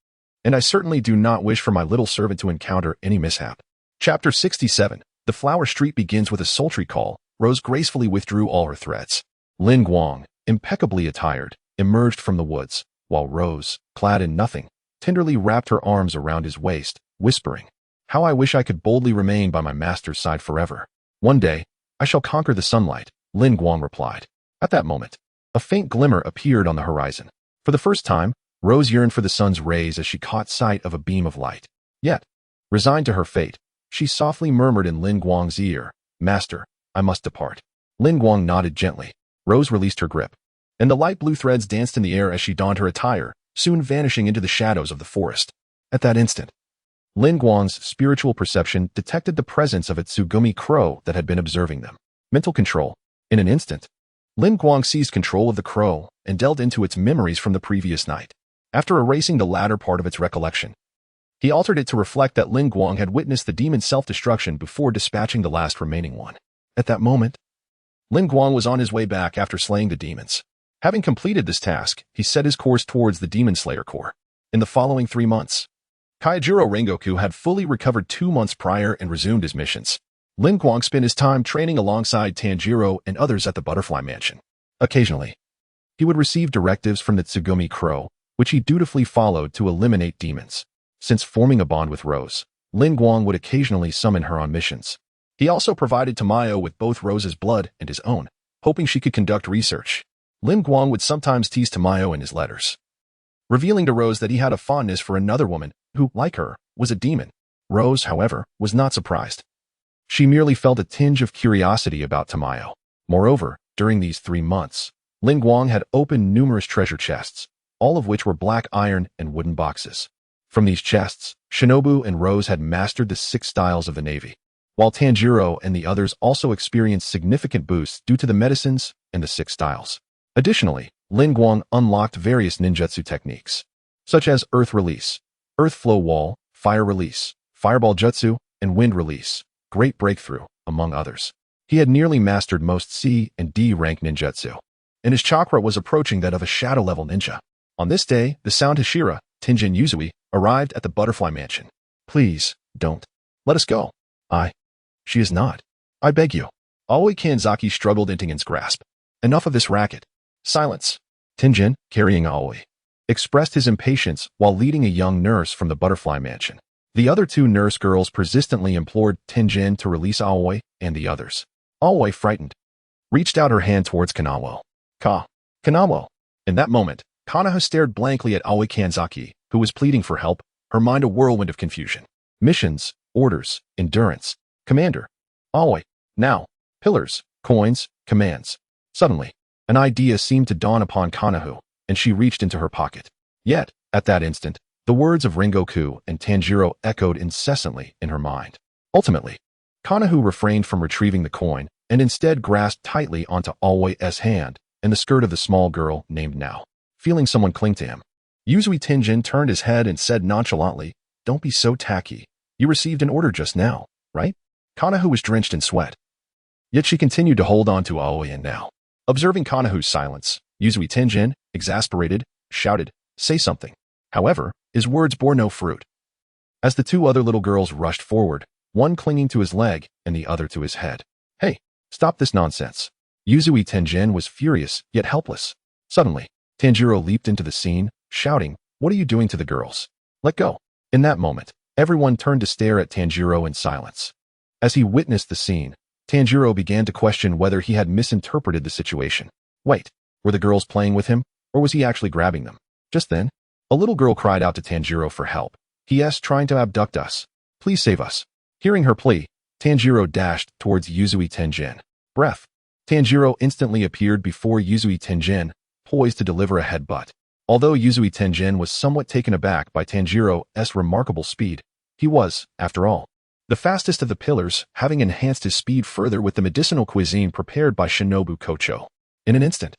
and I certainly do not wish for my little servant to encounter any mishap." Chapter 67. The flower street begins with a sultry call. Rose gracefully withdrew all her threats. Lin Guang, impeccably attired, emerged from the woods, while Rose, clad in nothing, tenderly wrapped her arms around his waist, whispering, "How I wish I could boldly remain by my master's side forever. One day, I shall conquer the sunlight," Lin Guang replied. At that moment, a faint glimmer appeared on the horizon. For the first time, Rose yearned for the sun's rays as she caught sight of a beam of light. Yet, resigned to her fate, she softly murmured in Lin Guang's ear, "Master, I must depart." Lin Guang nodded gently. Rose released her grip, and the light blue threads danced in the air as she donned her attire, soon vanishing into the shadows of the forest. At that instant, Lin Guang's spiritual perception detected the presence of a Tsugumi crow that had been observing them. Mental control. In an instant, Lin Guang seized control of the crow and delved into its memories from the previous night. After erasing the latter part of its recollection, he altered it to reflect that Lin Guang had witnessed the demon's self-destruction before dispatching the last remaining one. At that moment, Lin Guang was on his way back after slaying the demons. Having completed this task, he set his course towards the Demon Slayer Core. In the following 3 months, Kaijiro Rengoku had fully recovered 2 months prior and resumed his missions. Lin Guang spent his time training alongside Tanjiro and others at the Butterfly Mansion. Occasionally, he would receive directives from the Tsugumi Crow, which he dutifully followed to eliminate demons. Since forming a bond with Rose, Lin Guang would occasionally summon her on missions. He also provided Tamayo with both Rose's blood and his own, hoping she could conduct research. Lin Guang would sometimes tease Tamayo in his letters, revealing to Rose that he had a fondness for another woman who, like her, was a demon. Rose, however, was not surprised. She merely felt a tinge of curiosity about Tamayo. Moreover, during these 3 months, Lin Guang had opened numerous treasure chests, all of which were black iron and wooden boxes. From these chests, Shinobu and Rose had mastered the 6 styles of the Navy, while Tanjiro and the others also experienced significant boosts due to the medicines and the 6 styles. Additionally, Lin Guang unlocked various ninjutsu techniques, such as Earth Release, Earth Flow Wall, Fire Release, Fireball Jutsu, and Wind Release, Great Breakthrough, among others. He had nearly mastered most C and D rank ninjutsu, and his chakra was approaching that of a shadow-level ninja. On this day, the Sound Hashira, Tenjin Yuzui, arrived at the Butterfly Mansion. "Please, don't. Let us go." She is not. I beg you." Aoi Kanzaki struggled in Tenjin's grasp. "Enough of this racket." "Silence." Tenjin, carrying Aoi, expressed his impatience while leading a young nurse from the Butterfly Mansion. The other 2 nurse girls persistently implored Tenjin to release Aoi and the others. Aoi, frightened, reached out her hand towards Kanawo. Kanawo. In that moment, Kanaha stared blankly at Aoi Kanzaki, who was pleading for help, her mind a whirlwind of confusion. Missions, orders, endurance, commander. Aoi. Now. Pillars, coins, commands. Suddenly, an idea seemed to dawn upon Kanahu, and she reached into her pocket. Yet, at that instant, the words of Rengoku and Tanjiro echoed incessantly in her mind. Ultimately, Kanahu refrained from retrieving the coin and instead grasped tightly onto Aoi's hand and the skirt of the small girl named Now, feeling someone cling to him. Yuzui Tenjin turned his head and said nonchalantly, "Don't be so tacky. You received an order just now, right?" Kanahu was drenched in sweat. Yet she continued to hold on to Aoi and Now. Observing Kanahu's silence, Yuzui Tenjin, exasperated, shouted, "Say something." However, his words bore no fruit. As the 2 other little girls rushed forward, one clinging to his leg and the other to his head, Hey, stop this nonsense. Yuzui Tenjin was furious, yet helpless. Suddenly, Tanjiro leaped into the scene, shouting, "What are you doing to the girls? Let go." In that moment, everyone turned to stare at Tanjiro in silence. As he witnessed the scene, Tanjiro began to question whether he had misinterpreted the situation. Wait, were the girls playing with him, or was he actually grabbing them? Just then, a little girl cried out to Tanjiro for help. "He is trying to abduct us. Please save us." Hearing her plea, Tanjiro dashed towards Yuzui Tenjin. Breath. Tanjiro instantly appeared before Yuzui Tenjin, poised to deliver a headbutt. Although Yuzui Tenjin was somewhat taken aback by Tanjiro's remarkable speed, he was, after all, the fastest of the pillars, having enhanced his speed further with the medicinal cuisine prepared by Shinobu Kocho. In an instant,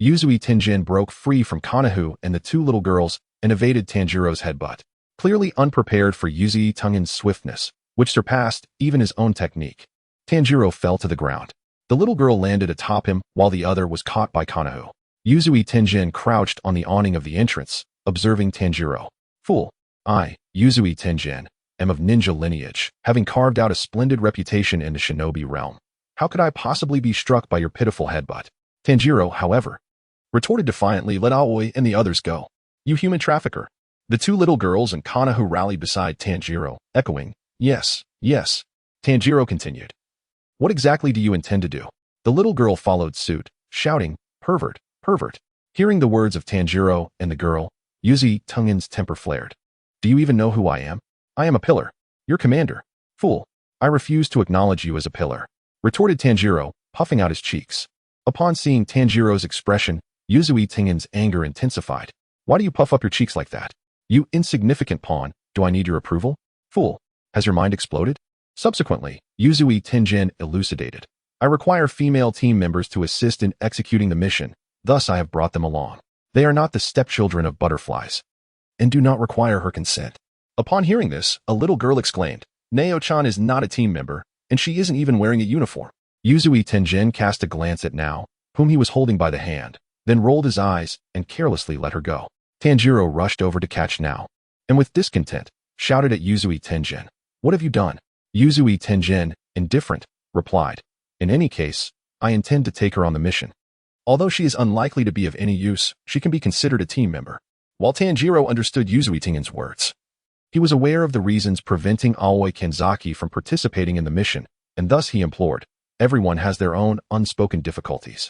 Yuzui Tenjin broke free from Kanahu and the two little girls and evaded Tanjiro's headbutt. Clearly unprepared for Yuzui Tengin's swiftness, which surpassed even his own technique, Tanjiro fell to the ground. The little girl landed atop him while the other was caught by Kanahu. Yuzui Tenjin crouched on the awning of the entrance, observing Tanjiro. "Fool. I, Yuzui Tenjin, am of ninja lineage, having carved out a splendid reputation in the shinobi realm. How could I possibly be struck by your pitiful headbutt?" Tanjiro, however, retorted defiantly, "Let Aoi and the others go. You human trafficker." The two little girls and Kanahu rallied beside Tanjiro, echoing, "Yes, yes." Tanjiro continued, "What exactly do you intend to do?" The little girl followed suit, shouting, "Pervert, pervert." Hearing the words of Tanjiro and the girl, Yuzui Tengin's temper flared. "Do you even know who I am? I am a pillar, your commander." "Fool, I refuse to acknowledge you as a pillar," retorted Tanjiro, puffing out his cheeks. Upon seeing Tanjiro's expression, Yuzui Tengin's anger intensified. "Why do you puff up your cheeks like that? You insignificant pawn, do I need your approval? Fool, has your mind exploded?" Subsequently, Yuzui Tenjin elucidated. "I require female team members to assist in executing the mission, thus I have brought them along. They are not the stepchildren of butterflies, and do not require her consent." Upon hearing this, a little girl exclaimed, "Nao-chan is not a team member, and she isn't even wearing a uniform." Yuzui Tenjin cast a glance at Nao, whom he was holding by the hand, then rolled his eyes and carelessly let her go. Tanjiro rushed over to catch Nao, and with discontent, shouted at Yuzui Tenjin, "What have you done?" Yuzui Tenjin, indifferent, replied, "In any case, I intend to take her on the mission. Although she is unlikely to be of any use, she can be considered a team member." While Tanjiro understood Yuzui Tengin's words, he was aware of the reasons preventing Aoi Kenzaki from participating in the mission, and thus he implored, "Everyone has their own unspoken difficulties.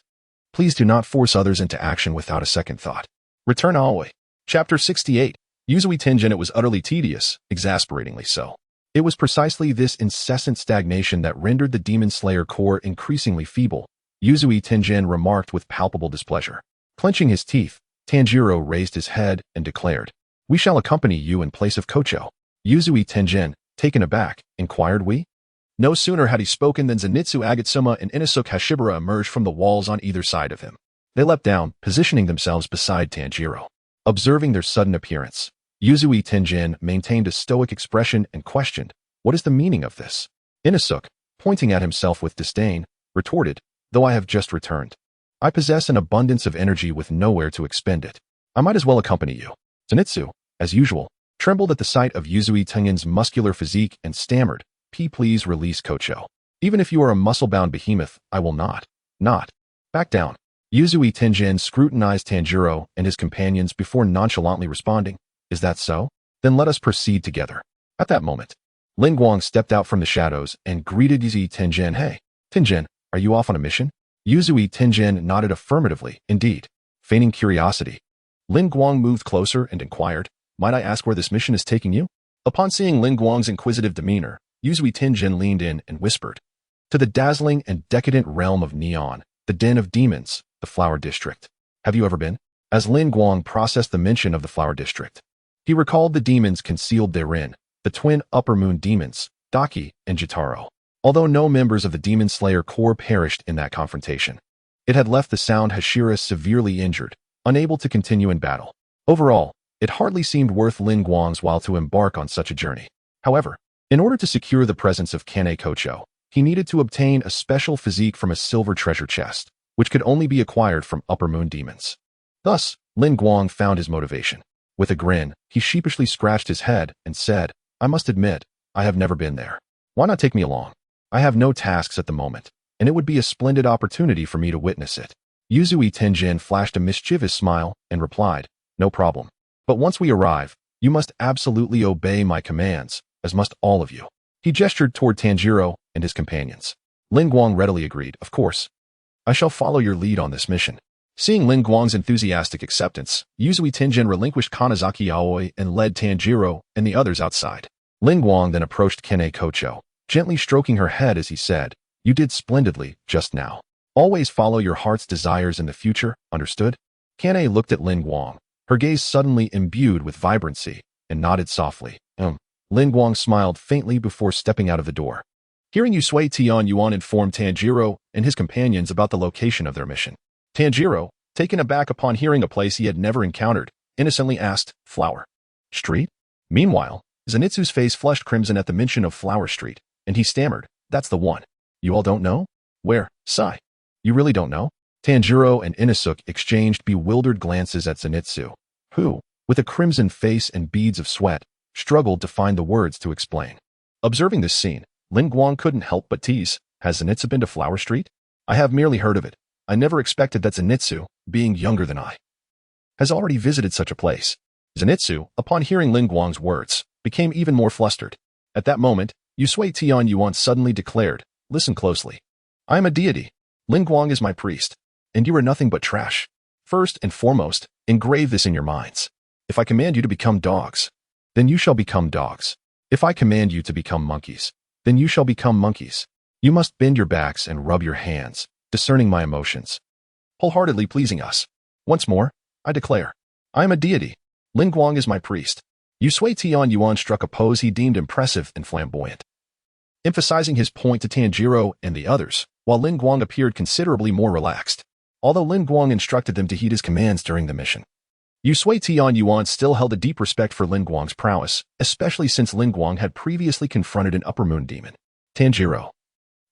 Please do not force others into action without a second thought. Return Aoi." Chapter 68. Yuzui Tenjin. It was utterly tedious, exasperatingly so. It was precisely this incessant stagnation that rendered the Demon Slayer Corps increasingly feeble, Yuzui Tenjin remarked with palpable displeasure. Clenching his teeth, Tanjiro raised his head and declared, "We shall accompany you in place of Kocho." Yuzui Tenjin, taken aback, inquired, "We?" No sooner had he spoken than Zenitsu Agatsuma and Inosuke Hashibara emerged from the walls on either side of him. They leapt down, positioning themselves beside Tanjiro. Observing their sudden appearance, Yuzui Tenjin maintained a stoic expression and questioned, "What is the meaning of this?" Inosuke, pointing at himself with disdain, retorted, "Though I have just returned, I possess an abundance of energy with nowhere to expend it. I might as well accompany you." Zenitsu, as usual, trembled at the sight of Yuzui Tengin's muscular physique and stammered, Please release Kocho. Even if you are a muscle-bound behemoth, I will not. Back down." Yuzui Tenjin scrutinized Tanjiro and his companions before nonchalantly responding, "Is that so? Then let us proceed together." At that moment, Lin Guang stepped out from the shadows and greeted Yuzui Tenjin. "Hey, Tenjin, are you off on a mission?" Yuzui Tenjin nodded affirmatively, indeed, feigning curiosity. Lin Guang moved closer and inquired, "Might I ask where this mission is taking you?" Upon seeing Lin Guang's inquisitive demeanor, Yuzui Tenjin leaned in and whispered, "To the dazzling and decadent realm of Neon, the den of demons, the Flower District. Have you ever been?" As Lin Guang processed the mention of the Flower District, he recalled the demons concealed therein, the twin Upper Moon demons, Daki and Jitaro. Although no members of the Demon Slayer Corps perished in that confrontation, it had left the Sound Hashira severely injured, unable to continue in battle. Overall, it hardly seemed worth Lin Guang's while to embark on such a journey. However, in order to secure the presence of Kane Kocho, he needed to obtain a special physique from a silver treasure chest, which could only be acquired from Upper Moon demons. Thus, Lin Guang found his motivation. With a grin, he sheepishly scratched his head and said, "I must admit, I have never been there. Why not take me along?" I have no tasks at the moment, and it would be a splendid opportunity for me to witness it. Yuzui Tenjin flashed a mischievous smile and replied, no problem. But once we arrive, you must absolutely obey my commands, as must all of you. He gestured toward Tanjiro and his companions. Lin Guang readily agreed, of course. I shall follow your lead on this mission. Seeing Lin Guang's enthusiastic acceptance, Yuzui Tenjin relinquished Kanazaki Aoi and led Tanjiro and the others outside. Lin Guang then approached Kene Kocho, gently stroking her head as he said, you did splendidly just now. Always follow your heart's desires in the future, understood? Kene looked at Lin Guang, her gaze suddenly imbued with vibrancy, and nodded softly. Lin Guang smiled faintly before stepping out of the door. Hearing Yusui Tian Yuan informed Tanjiro and his companions about the location of their mission. Tanjiro, taken aback upon hearing a place he had never encountered, innocently asked, Flower Street? Meanwhile, Zenitsu's face flushed crimson at the mention of Flower Street, and he stammered, that's the one. You all don't know? Where? Sai. You really don't know? Tanjiro and Inosuke exchanged bewildered glances at Zenitsu, who, with a crimson face and beads of sweat, struggled to find the words to explain. Observing this scene, Lin Guang couldn't help but tease, has Zenitsu been to Flower Street? I have merely heard of it. I never expected that Zenitsu, being younger than I, has already visited such a place. Zenitsu, upon hearing Lin Guang's words, became even more flustered. At that moment, Yusui Tian Yuan suddenly declared, listen closely. I am a deity. Lin Guang is my priest, and you are nothing but trash. First and foremost, engrave this in your minds. If I command you to become dogs, then you shall become dogs. If I command you to become monkeys, then you shall become monkeys. You must bend your backs and rub your hands, discerning my emotions, wholeheartedly pleasing us. Once more, I declare, I am a deity. Lin Guang is my priest. Yusui Tian Yuan struck a pose he deemed impressive and flamboyant, emphasizing his point to Tanjiro and the others, while Lin Guang appeared considerably more relaxed, although Lin Guang instructed them to heed his commands during the mission. Yusui Tian Yuan still held a deep respect for Lin Guang's prowess, especially since Lin Guang had previously confronted an upper moon demon. Tanjiro,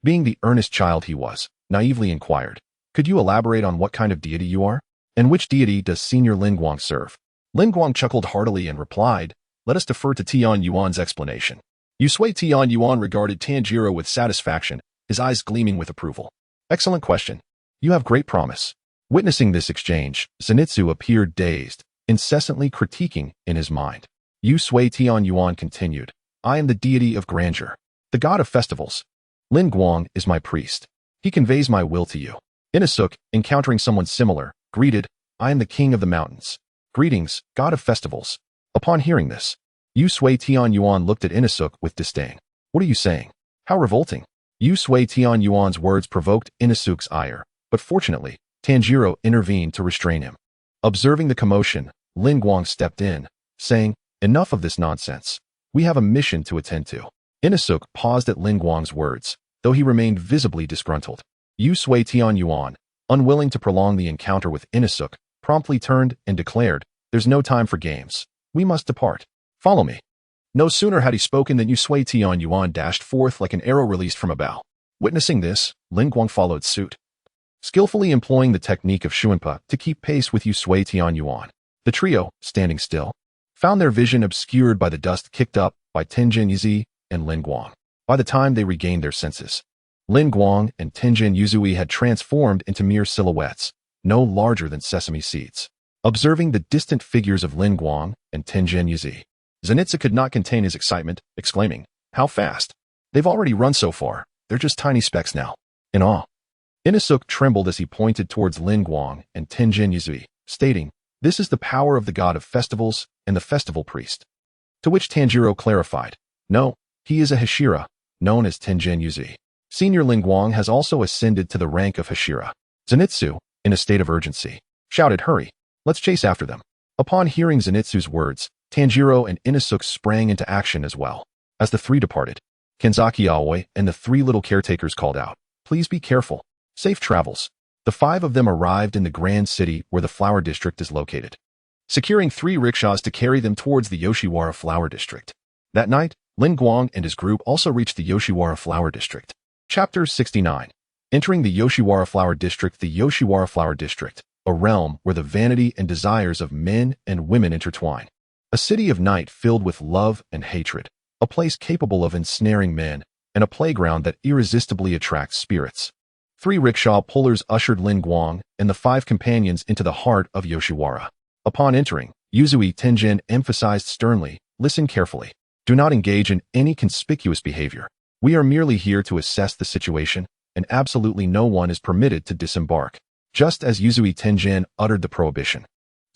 being the earnest child he was, naively inquired, could you elaborate on what kind of deity you are? And which deity does Senior Lin Guang serve? Lin Guang chuckled heartily and replied, let us defer to Tian Yuan's explanation. Yusui Tian Yuan regarded Tanjiro with satisfaction, his eyes gleaming with approval. Excellent question. You have great promise. Witnessing this exchange, Zenitsu appeared dazed, incessantly critiquing in his mind. Yusui Tian Yuan continued, I am the deity of grandeur, the god of festivals. Lin Guang is my priest. He conveys my will to you. Inosuke, encountering someone similar, greeted, I am the king of the mountains. Greetings, god of festivals. Upon hearing this, Yusui Tian Yuan looked at Inosuke with disdain. What are you saying? How revolting. Yusui Tian Yuan's words provoked Inosuke's ire, but fortunately, Tanjiro intervened to restrain him. Observing the commotion, Lin Guang stepped in, saying, enough of this nonsense. We have a mission to attend to. Inosuke paused at Lin Guang's words, though he remained visibly disgruntled. Yusui Tian Yuan, unwilling to prolong the encounter with Inosuke, promptly turned and declared, there's no time for games. We must depart. Follow me. No sooner had he spoken than Yusui Tian Yuan dashed forth like an arrow released from a bow. Witnessing this, Lin Guang followed suit, skillfully employing the technique of Shuanpa to keep pace with Yusui Tian Yuan. The trio, standing still, found their vision obscured by the dust kicked up by Tenjin Yuzui and Lin Guang. By the time they regained their senses, Lin Guang and Tenjin Yuzui had transformed into mere silhouettes, no larger than sesame seeds. Observing the distant figures of Lin Guang and Tenjin Yuzui, Zenitsu could not contain his excitement, exclaiming, how fast? They've already run so far, they're just tiny specks now. In awe, Inosuke trembled as he pointed towards Lin Guang and Tenjin Yuzui, stating, this is the power of the god of festivals and the festival priest. To which Tanjiro clarified, no, he is a Hashira, known as Tenjin Yuzui. Senior Lin Guang has also ascended to the rank of Hashira. Zenitsu, in a state of urgency, shouted, hurry, let's chase after them. Upon hearing Zenitsu's words, Tanjiro and Inosuke sprang into action as well. As the three departed, Kenzaki Aoi and the three little caretakers called out, please be careful. Safe travels. The five of them arrived in the grand city where the flower district is located, securing 3 rickshaws to carry them towards the Yoshiwara flower district. That night, Lin Guang and his group also reached the Yoshiwara flower district. Chapter 69. Entering the Yoshiwara flower district. The Yoshiwara flower district, a realm where the vanity and desires of men and women intertwine. A city of night filled with love and hatred, a place capable of ensnaring men and a playground that irresistibly attracts spirits. 3 rickshaw pullers ushered Lin Guang and the 5 companions into the heart of Yoshiwara. Upon entering, Yuzui Tenjin emphasized sternly, "Listen carefully. Do not engage in any conspicuous behavior. We are merely here to assess the situation, and absolutely no one is permitted to disembark." Just as Yuzui Tenjin uttered the prohibition,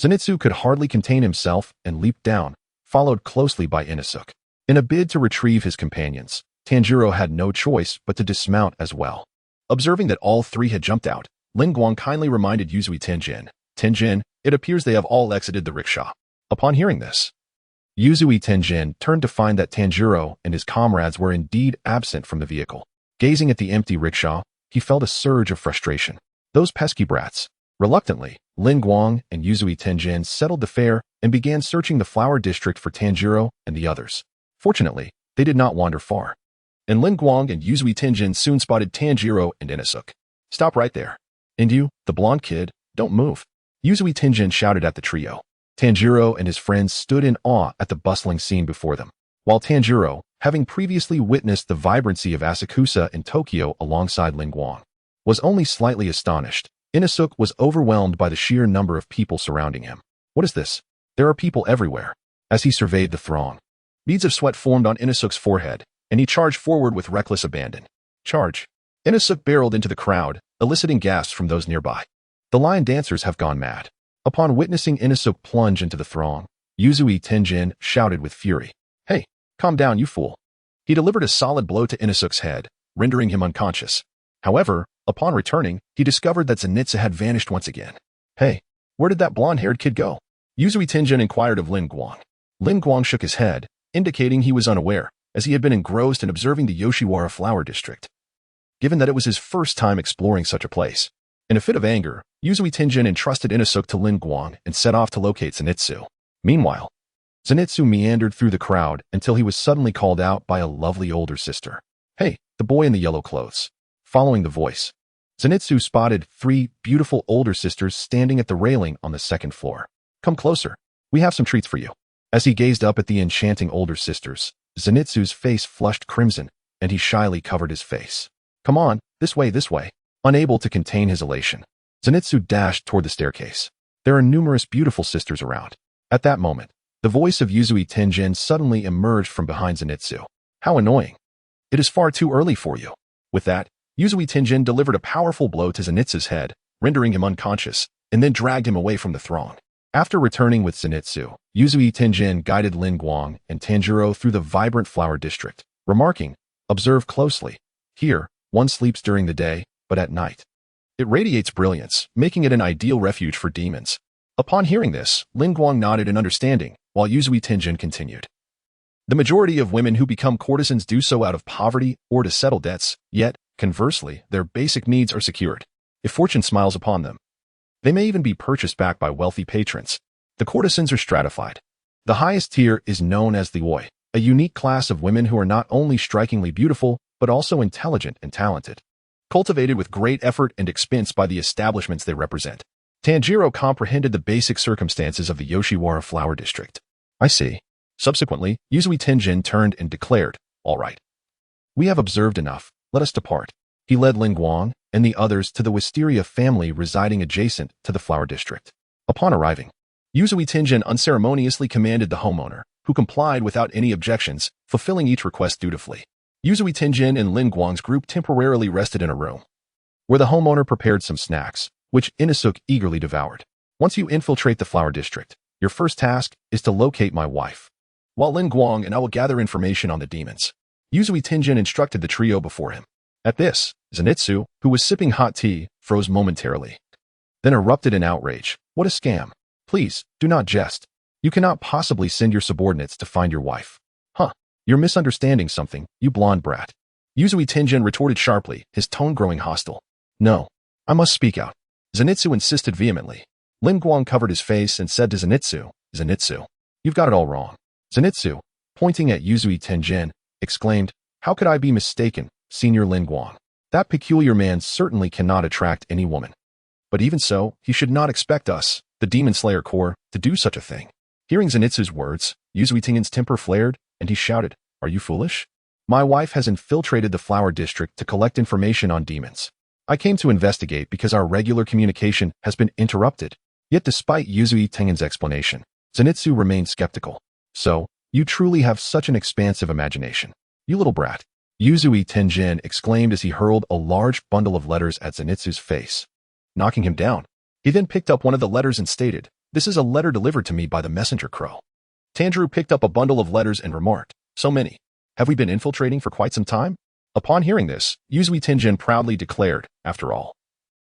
Zenitsu could hardly contain himself and leaped down, followed closely by Inosuke. In a bid to retrieve his companions, Tanjiro had no choice but to dismount as well. Observing that all 3 had jumped out, Lin Guang kindly reminded Yuzui Tenjin, "Tenjin, it appears they have all exited the rickshaw." Upon hearing this, Yuzui Tenjin turned to find that Tanjiro and his comrades were indeed absent from the vehicle. Gazing at the empty rickshaw, he felt a surge of frustration. Those pesky brats. Reluctantly, Lin Guang and Yuzui Tenjin settled the fare and began searching the flower district for Tanjiro and the others. Fortunately, they did not wander far, and Lin Guang and Yuzui Tenjin soon spotted Tanjiro and Inosuke. "Stop right there. And you, the blonde kid, don't move," Yuzui Tenjin shouted at the trio. Tanjiro and his friends stood in awe at the bustling scene before them. While Tanjiro, having previously witnessed the vibrancy of Asakusa in Tokyo alongside Lin Guang, was only slightly astonished, Inosuke was overwhelmed by the sheer number of people surrounding him. "What is this? There are people everywhere." As he surveyed the throng, beads of sweat formed on Inosuke's forehead, and he charged forward with reckless abandon. "Charge!" Inosuke barreled into the crowd, eliciting gasps from those nearby. "The lion dancers have gone mad." Upon witnessing Inosuke plunge into the throng, Yuzui Tenjin shouted with fury, "Hey, calm down, you fool." He delivered a solid blow to Inosuke's head, rendering him unconscious. However, upon returning, he discovered that Zenitsu had vanished once again. "Hey, where did that blonde-haired kid go?" Yuzui Tenjin inquired of Lin Guang. Lin Guang shook his head, indicating he was unaware, as he had been engrossed in observing the Yoshiwara flower district. Given that it was his first time exploring such a place, in a fit of anger, Yuzui Tenjin entrusted Inosuke to Lin Guang and set off to locate Zenitsu. Meanwhile, Zenitsu meandered through the crowd until he was suddenly called out by a lovely older sister. "Hey, the boy in the yellow clothes." Following the voice, Zenitsu spotted 3 beautiful older sisters standing at the railing on the 2nd floor. "Come closer. We have some treats for you." As he gazed up at the enchanting older sisters, Zenitsu's face flushed crimson, and he shyly covered his face. "Come on, this way, this way." Unable to contain his elation, Zenitsu dashed toward the staircase. There are numerous beautiful sisters around. At that moment, the voice of Yuzui Tenjin suddenly emerged from behind Zenitsu. "How annoying. It is far too early for you." With that, Yuzui Tenjin delivered a powerful blow to Zenitsu's head, rendering him unconscious, and then dragged him away from the throng. After returning with Zenitsu, Yuzui Tenjin guided Lin Guang and Tanjiro through the vibrant flower district, remarking, "Observe closely. Here, one sleeps during the day, but at night it radiates brilliance, making it an ideal refuge for demons." Upon hearing this, Lin Guang nodded in understanding, while Yuzui Tenjin continued. "The majority of women who become courtesans do so out of poverty or to settle debts, yet, conversely, their basic needs are secured. If fortune smiles upon them, they may even be purchased back by wealthy patrons. The courtesans are stratified. The highest tier is known as the oi, a unique class of women who are not only strikingly beautiful, but also intelligent and talented, cultivated with great effort and expense by the establishments they represent." Tanjiro comprehended the basic circumstances of the Yoshiwara flower district. "I see." Subsequently, Yuzui Tenjin turned and declared, "All right. We have observed enough. Let us depart." He led Lin Guang and the others to the wisteria family residing adjacent to the flower district. Upon arriving, Yuzui Tenjin unceremoniously commanded the homeowner, who complied without any objections, fulfilling each request dutifully. Yuzui Tenjin and Lin Guang's group temporarily rested in a room, where the homeowner prepared some snacks, which Inosuke eagerly devoured. "Once you infiltrate the flower district, your first task is to locate my wife, while Lin Guang and I will gather information on the demons." Yuzui Tenjin instructed the trio before him. At this, Zenitsu, who was sipping hot tea, froze momentarily, then erupted in outrage. "What a scam. Please, do not jest. You cannot possibly send your subordinates to find your wife." "Huh, you're misunderstanding something, you blonde brat." Yuzui Tenjin retorted sharply, his tone growing hostile. "No, I must speak out." Zenitsu insisted vehemently. Lin Guang covered his face and said to Zenitsu, "Zenitsu, you've got it all wrong." Zenitsu, pointing at Yuzui Tenjin, exclaimed, "How could I be mistaken, Senior Lin Guang? That peculiar man certainly cannot attract any woman. But even so, he should not expect us, the Demon Slayer Corps, to do such a thing." Hearing Zenitsu's words, Yuzui Tenjin's temper flared, and he shouted, "Are you foolish? My wife has infiltrated the flower district to collect information on demons. I came to investigate because our regular communication has been interrupted. Yet despite Yuzui Tengen's explanation, Zenitsu remained skeptical. So, you truly have such an expansive imagination. You little brat. Yuzui Tengen exclaimed as he hurled a large bundle of letters at Zenitsu's face, knocking him down. He then picked up one of the letters and stated, "This is a letter delivered to me by the messenger crow." Tanjiro picked up a bundle of letters and remarked, "So many. Have we been infiltrating for quite some time?" Upon hearing this, Yuzui Tengen proudly declared, "After all,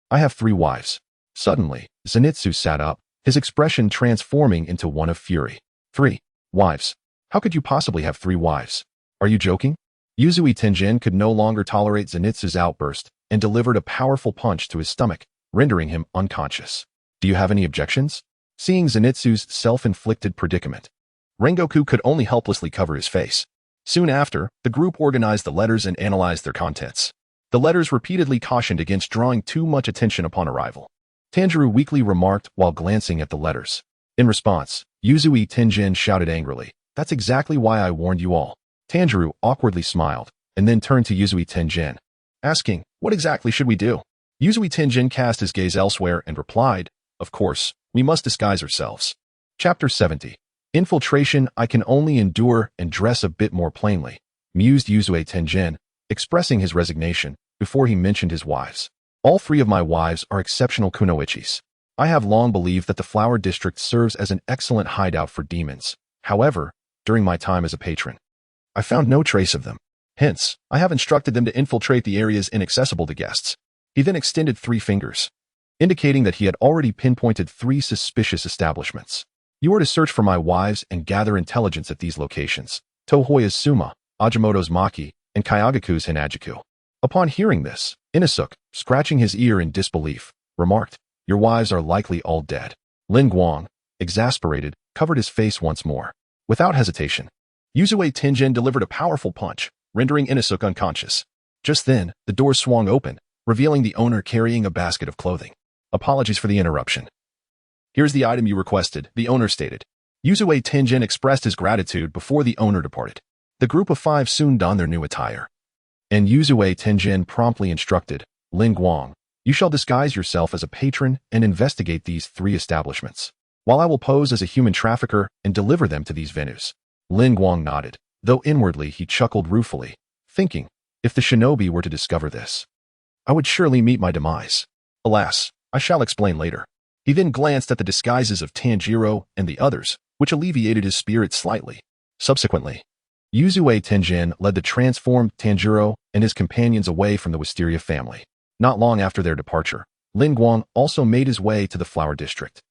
I have 3 wives." Suddenly, Zenitsu sat up, his expression transforming into one of fury. 3 wives. How could you possibly have 3 wives? Are you joking? Yuzui Tengen could no longer tolerate Zenitsu's outburst and delivered a powerful punch to his stomach, rendering him unconscious. Do you have any objections? Seeing Zenitsu's self-inflicted predicament, Rengoku could only helplessly cover his face. Soon after, the group organized the letters and analyzed their contents. The letters repeatedly cautioned against drawing too much attention upon arrival. Tanjiro weakly remarked while glancing at the letters. In response, Yuzui Tengen shouted angrily, "That's exactly why I warned you all." Tanjiro awkwardly smiled, and then turned to Yuzui Tengen, asking, "What exactly should we do?" Yuzui Tengen cast his gaze elsewhere and replied, "Of course, we must disguise ourselves." Chapter 70. Infiltration. I can only endure and dress a bit more plainly, mused Yuzui Tengen, expressing his resignation before he mentioned his wives. All 3 of my wives are exceptional kunoichis. I have long believed that the flower district serves as an excellent hideout for demons. However, during my time as a patron, I found no trace of them. Hence, I have instructed them to infiltrate the areas inaccessible to guests. He then extended 3 fingers, indicating that he had already pinpointed 3 suspicious establishments. You are to search for my wives and gather intelligence at these locations: Tohoya's Suma, Ajimoto's Maki, and Kayagaku's Hinajiku. Upon hearing this, Inosuke, scratching his ear in disbelief, remarked, "Your wives are likely all dead." Lin Guang, exasperated, covered his face once more. Without hesitation, Yuzui Tengen delivered a powerful punch, rendering Inosuke unconscious. Just then, the door swung open, revealing the owner carrying a basket of clothing. "Apologies for the interruption. Here's the item you requested," the owner stated. Yuzui Tengen expressed his gratitude before the owner departed. The group of 5 soon donned their new attire, and Yuzui Tengen promptly instructed, "Lin Guang, you shall disguise yourself as a patron and investigate these 3 establishments, while I will pose as a human trafficker and deliver them to these venues." Lin Guang nodded, though inwardly he chuckled ruefully, thinking, if the shinobi were to discover this, I would surely meet my demise. Alas, I shall explain later. He then glanced at the disguises of Tanjiro and the others, which alleviated his spirit slightly. Subsequently, Yuzui Tengen led the transformed Tanjiro and his companions away from the Wisteria family. Not long after their departure, Lin Guang also made his way to the flower district.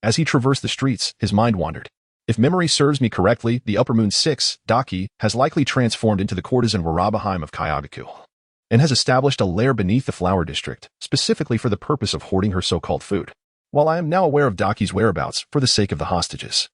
As he traversed the streets, his mind wandered. If memory serves me correctly, the Upper Moon 6, Daki, has likely transformed into the courtesan Warabaheim of Kayagaku, and has established a lair beneath the flower district, specifically for the purpose of hoarding her so-called food. While I am now aware of Daki's whereabouts for the sake of the hostages,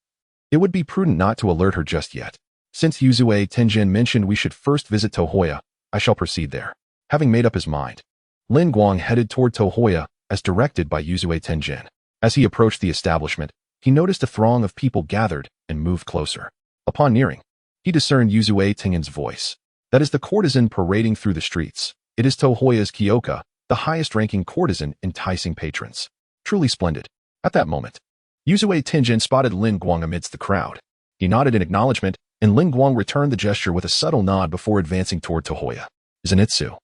it would be prudent not to alert her just yet. Since Yuzui Tengen mentioned we should first visit Tohoya, I shall proceed there. Having made up his mind, Lin Guang headed toward Tohoya as directed by Yuzui Tengen. As he approached the establishment, he noticed a throng of people gathered and moved closer. Upon nearing, he discerned Yuzui Tengen's voice. That is the courtesan parading through the streets. It is Tohoya's Kyoka, the highest-ranking courtesan enticing patrons. Truly splendid. At that moment, Yuzui Tengen spotted Lin Guang amidst the crowd. He nodded in acknowledgement, and Lin Guang returned the gesture with a subtle nod before advancing toward Tohoya. Zenitsu,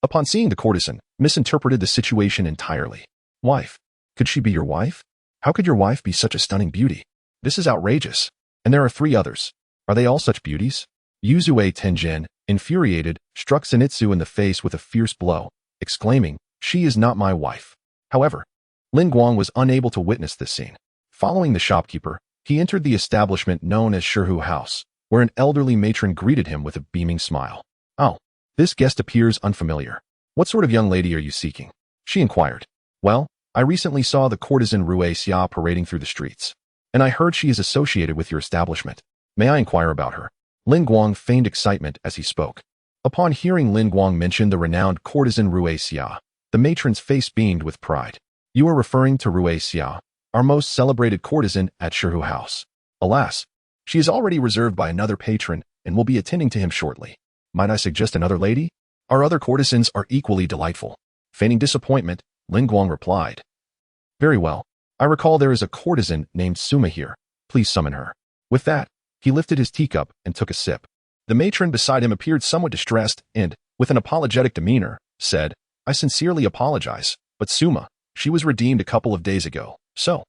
upon seeing the courtesan, misinterpreted the situation entirely. "Wife? Could she be your wife? How could your wife be such a stunning beauty? This is outrageous. And there are 3 others. Are they all such beauties?" Yuzui Tengen, infuriated, struck Zenitsu in the face with a fierce blow, exclaiming, "She is not my wife." However, Lin Guang was unable to witness this scene. Following the shopkeeper, he entered the establishment known as Shirhu House, where an elderly matron greeted him with a beaming smile. "Oh, this guest appears unfamiliar. What sort of young lady are you seeking?" she inquired. "Well, I recently saw the courtesan Rue Xia parading through the streets, and I heard she is associated with your establishment. May I inquire about her?" Lin Guang feigned excitement as he spoke. Upon hearing Lin Guang mention the renowned courtesan Rue Xia, the matron's face beamed with pride. "You are referring to Rue Xia, our most celebrated courtesan at Shirhu House. Alas, she is already reserved by another patron and will be attending to him shortly." Might I suggest another lady? Our other courtesans are equally delightful. Feigning disappointment, Lin Guang replied. Very well. I recall there is a courtesan named Suma here. Please summon her. With that, he lifted his teacup and took a sip. The matron beside him appeared somewhat distressed and, with an apologetic demeanor, said, I sincerely apologize, but Suma, she was redeemed a couple of days ago, so.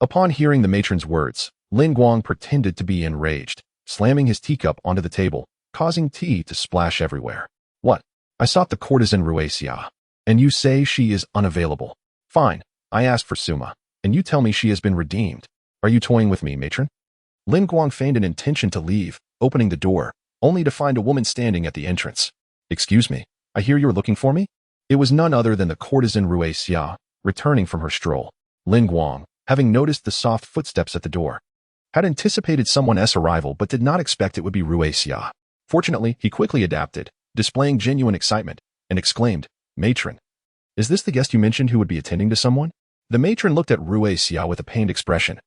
Upon hearing the matron's words, Lin Guang pretended to be enraged, slamming his teacup onto the table, causing tea to splash everywhere. What? I sought the courtesan Ruesia, and you say she is unavailable. Fine, I asked for Suma, and you tell me she has been redeemed. Are you toying with me, matron? Lin Guang feigned an intention to leave, opening the door, only to find a woman standing at the entrance. Excuse me, I hear you're looking for me? It was none other than the courtesan Ruesia, returning from her stroll. Lin Guang, having noticed the soft footsteps at the door, had anticipated someone else's arrival but did not expect it would be Ruesia. Fortunately, he quickly adapted, displaying genuine excitement, and exclaimed, Matron, is this the guest you mentioned who would be attending to someone? The matron looked at Ruesia with a pained expression,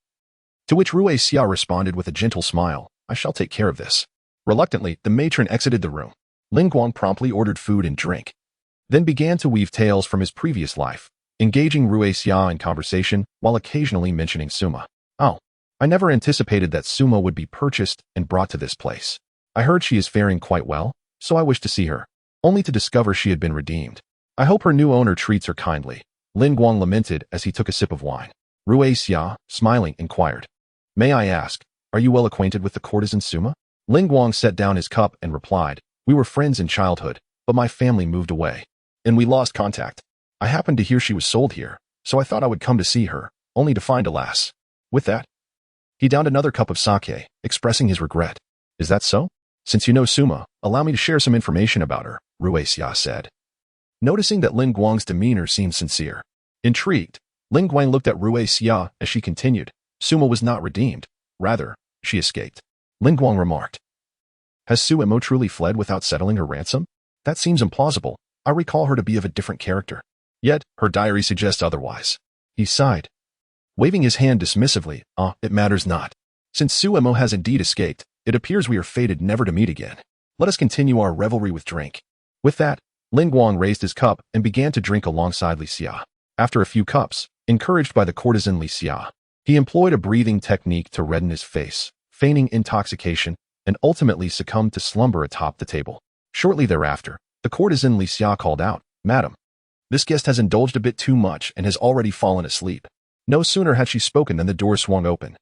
to which Ruesia responded with a gentle smile, I shall take care of this. Reluctantly, the matron exited the room. Lin Guang promptly ordered food and drink, then began to weave tales from his previous life, engaging Ruesia in conversation while occasionally mentioning Suma. Oh, I never anticipated that Suma would be purchased and brought to this place. I heard she is faring quite well, so I wished to see her, only to discover she had been redeemed. I hope her new owner treats her kindly. Lin Guang lamented as he took a sip of wine. Ruesia, smiling, inquired, May I ask, are you well acquainted with the courtesan Suma? Lin Guang set down his cup and replied, We were friends in childhood, but my family moved away, and we lost contact. I happened to hear she was sold here, so I thought I would come to see her, only to find alas. With that, he downed another cup of sake, expressing his regret. Is that so? Since you know Suma, allow me to share some information about her, Ruesia said. Noticing that Lin Guang's demeanor seemed sincere. Intrigued, Lin Guang looked at Ruesia as she continued, Suma was not redeemed, rather, she escaped. Lin Guang remarked, Has Suemo truly fled without settling her ransom? That seems implausible. I recall her to be of a different character. Yet, her diary suggests otherwise. He sighed, waving his hand dismissively, it matters not. Since Suemo has indeed escaped, it appears we are fated never to meet again. Let us continue our revelry with drink. With that, Lin Guang raised his cup and began to drink alongside Li Xia. After a few cups, encouraged by the courtesan Li Xia, he employed a breathing technique to redden his face, feigning intoxication, and ultimately succumbed to slumber atop the table. Shortly thereafter, the courtesan Li Xia called out, Madam, this guest has indulged a bit too much and has already fallen asleep. No sooner had she spoken than the door swung open,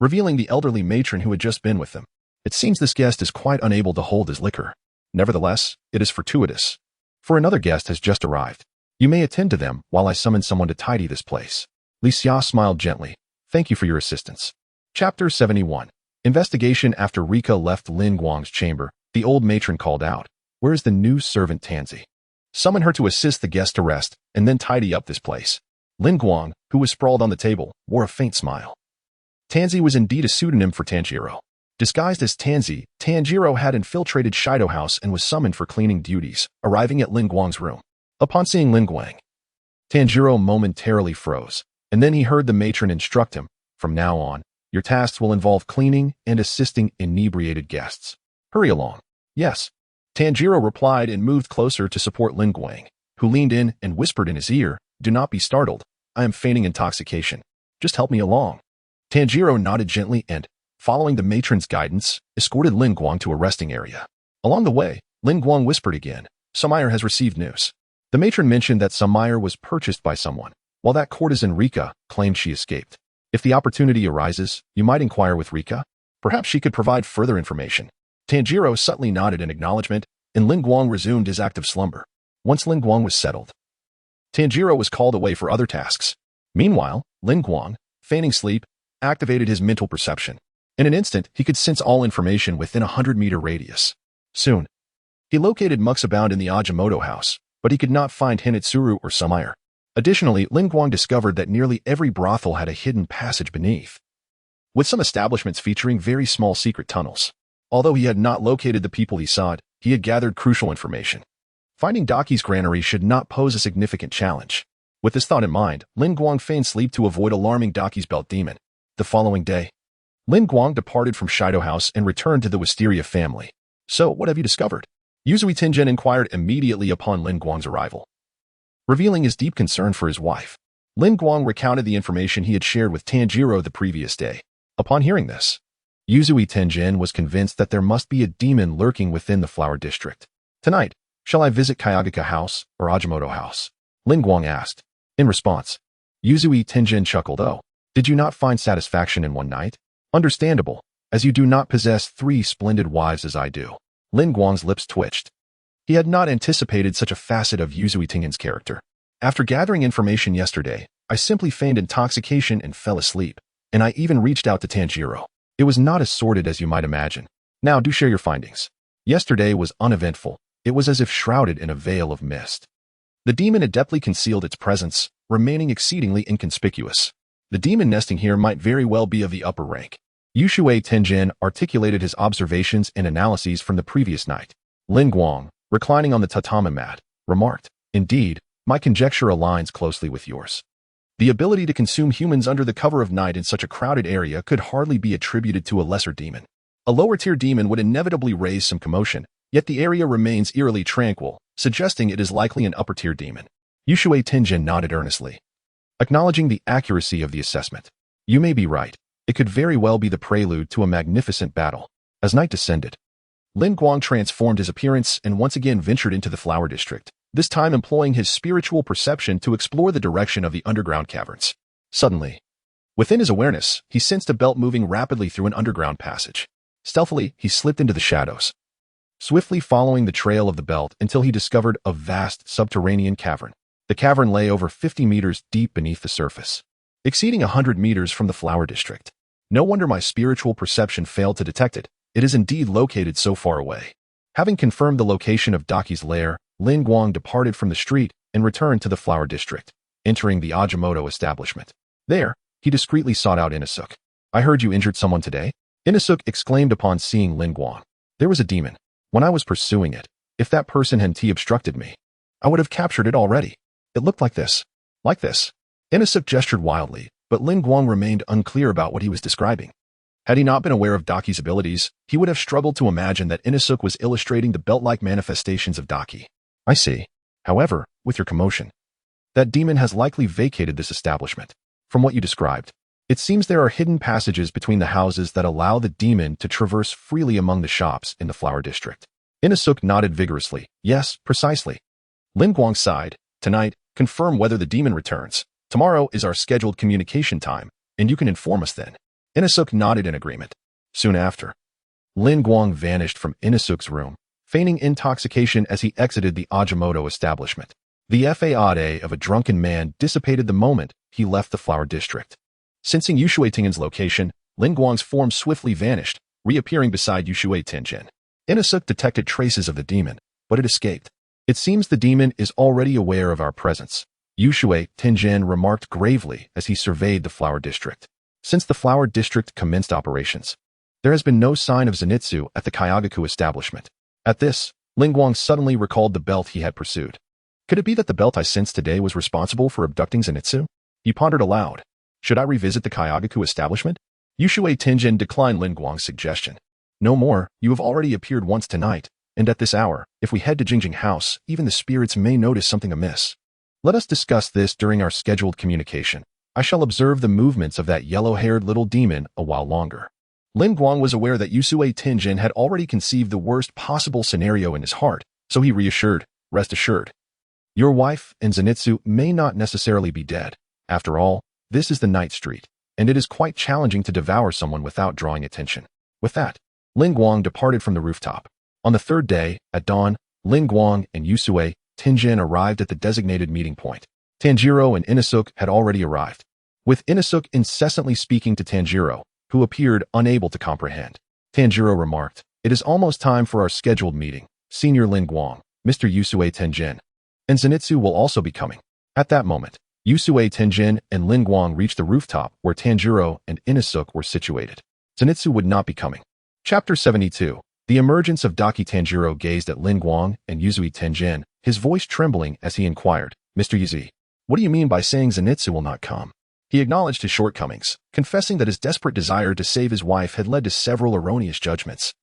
revealing the elderly matron who had just been with them. It seems this guest is quite unable to hold his liquor. Nevertheless, it is fortuitous, for another guest has just arrived. You may attend to them while I summon someone to tidy this place. Li Xia smiled gently. Thank you for your assistance. Chapter 71. Investigation. After Rika left Lin Guang's chamber, the old matron called out, Where is the new servant Tansy? Summon her to assist the guest to rest, and then tidy up this place. Lin Guang, who was sprawled on the table, wore a faint smile. Tansy was indeed a pseudonym for Tanjiro. Disguised as Tansy, Tanjiro had infiltrated Shido House and was summoned for cleaning duties, arriving at Lin Guang's room. Upon seeing Lin Guang, Tanjiro momentarily froze, and then he heard the matron instruct him, From now on, your tasks will involve cleaning and assisting inebriated guests. Hurry along. Yes. Tanjiro replied and moved closer to support Lin Guang, who leaned in and whispered in his ear, Do not be startled. I am feigning intoxication. Just help me along. Tanjiro nodded gently and, following the matron's guidance, escorted Lin Guang to a resting area. Along the way, Lin Guang whispered again, Sumire has received news. The matron mentioned that Sumire was purchased by someone, while that courtesan Rika claimed she escaped. If the opportunity arises, you might inquire with Rika. Perhaps she could provide further information. Tanjiro subtly nodded in acknowledgement, and Lin Guang resumed his active slumber. Once Lin Guang was settled, Tanjiro was called away for other tasks. Meanwhile, Lin Guang, feigning sleep, activated his mental perception. In an instant, he could sense all information within a 100-meter radius. Soon, he located Muxabound in the Ajimoto house, but he could not find Hinitsuru or Sumire. Additionally, Lin Guang discovered that nearly every brothel had a hidden passage beneath, with some establishments featuring very small secret tunnels. Although he had not located the people he sought, he had gathered crucial information. Finding Daki's granary should not pose a significant challenge. With this thought in mind, Lin Guang feigned sleep to avoid alarming Daki's belt demon. The following day, Lin Guang departed from Shido House and returned to the Wisteria family. So, what have you discovered? Yuzui Tenjin inquired immediately upon Lin Guang's arrival, revealing his deep concern for his wife. Lin Guang recounted the information he had shared with Tanjiro the previous day. Upon hearing this, Yuzui Tenjin was convinced that there must be a demon lurking within the Flower District. Tonight, shall I visit Kayagaka House or Ajimoto House? Lin Guang asked. In response, Yuzui Tenjin chuckled, "Oh, did you not find satisfaction in one night? Understandable, as you do not possess 3 splendid wives as I do." Lin Guang's lips twitched. He had not anticipated such a facet of Yuzui Tenjin's character. After gathering information yesterday, I simply feigned intoxication and fell asleep, and I even reached out to Tanjiro. It was not as sordid as you might imagine. Now do share your findings. Yesterday was uneventful. It was as if shrouded in a veil of mist. The demon adeptly concealed its presence, remaining exceedingly inconspicuous. The demon nesting here might very well be of the upper rank. Yushui Tenjin articulated his observations and analyses from the previous night. Lin Guang, reclining on the tatami mat, remarked, "Indeed, my conjecture aligns closely with yours. The ability to consume humans under the cover of night in such a crowded area could hardly be attributed to a lesser demon. A lower-tier demon would inevitably raise some commotion, yet the area remains eerily tranquil, suggesting it is likely an upper-tier demon." Yushui Tenjin nodded earnestly, acknowledging the accuracy of the assessment. "You may be right. It could very well be the prelude to a magnificent battle." As night descended, Lin Guang transformed his appearance and once again ventured into the Flower District, this time employing his spiritual perception to explore the direction of the underground caverns. Suddenly, within his awareness, he sensed a belt moving rapidly through an underground passage. Stealthily, he slipped into the shadows, swiftly following the trail of the belt until he discovered a vast subterranean cavern. The cavern lay over 50 meters deep beneath the surface, exceeding 100 meters from the Flower District. No wonder my spiritual perception failed to detect it. It is indeed located so far away. Having confirmed the location of Daki's lair, Lin Guang departed from the street and returned to the Flower District, entering the Ajimoto establishment. There, he discreetly sought out Inosuke. "I heard you injured someone today?" Inosuke exclaimed upon seeing Lin Guang. "There was a demon. When I was pursuing it, if that person hadn't obstructed me, I would have captured it already. It looked like this." "Like this?" Inosuke gestured wildly, but Lin Guang remained unclear about what he was describing. Had he not been aware of Daki's abilities, he would have struggled to imagine that Inosuke was illustrating the belt-like manifestations of Daki. "I see. However, with your commotion, that demon has likely vacated this establishment. From what you described, it seems there are hidden passages between the houses that allow the demon to traverse freely among the shops in the Flower District." Inosuke nodded vigorously. "Yes, precisely." Lin Guang sighed. "Tonight, confirm whether the demon returns. Tomorrow is our scheduled communication time, and you can inform us then." Inosuke nodded in agreement. Soon after, Lin Guang vanished from Inosuke's room, feigning intoxication as he exited the Ajimoto establishment. The fade of a drunken man dissipated the moment he left the Flower District. Sensing Yushui Tenjin's location, Lin Guang's form swiftly vanished, reappearing beside Yushui Tenjin. Inosuke detected traces of the demon, but it escaped. "It seems the demon is already aware of our presence," Yushui Tenjin remarked gravely as he surveyed the Flower District. Since the Flower District commenced operations, there has been no sign of Zenitsu at the Kayagaku establishment. At this, Lin Guang suddenly recalled the belt he had pursued. Could it be that the belt I sensed today was responsible for abducting Zenitsu? He pondered aloud. Should I revisit the Kayagaku establishment? Yushui Tenjin declined Lin Guang's suggestion. "No more, you have already appeared once tonight, and at this hour, if we head to Jingjing House, even the spirits may notice something amiss. Let us discuss this during our scheduled communication. I shall observe the movements of that yellow-haired little demon a while longer." Lin Guang was aware that Yusui Tenjin had already conceived the worst possible scenario in his heart, so he reassured, "Rest assured. Your wife and Zenitsu may not necessarily be dead. After all, this is the night street, and it is quite challenging to devour someone without drawing attention." With that, Lin Guang departed from the rooftop. On the third day, at dawn, Lin Guang and Yusui Tenjin arrived at the designated meeting point. Tanjiro and Inosuke had already arrived, with Inosuke incessantly speaking to Tanjiro, who appeared unable to comprehend. Tanjiro remarked, "It is almost time for our scheduled meeting. Senior Lin Guang, Mr. Yusui Tenjin, and Zenitsu will also be coming." At that moment, Yusui Tenjin and Lin Guang reached the rooftop where Tanjiro and Inosuke were situated. Zenitsu would not be coming. Chapter 72. The emergence of Daki. Tanjiro gazed at Lin Guang and Yusui Tenjin, his voice trembling as he inquired, "Mr. Yuzui, what do you mean by saying Zenitsu will not come?" He acknowledged his shortcomings, confessing that his desperate desire to save his wife had led to several erroneous judgments.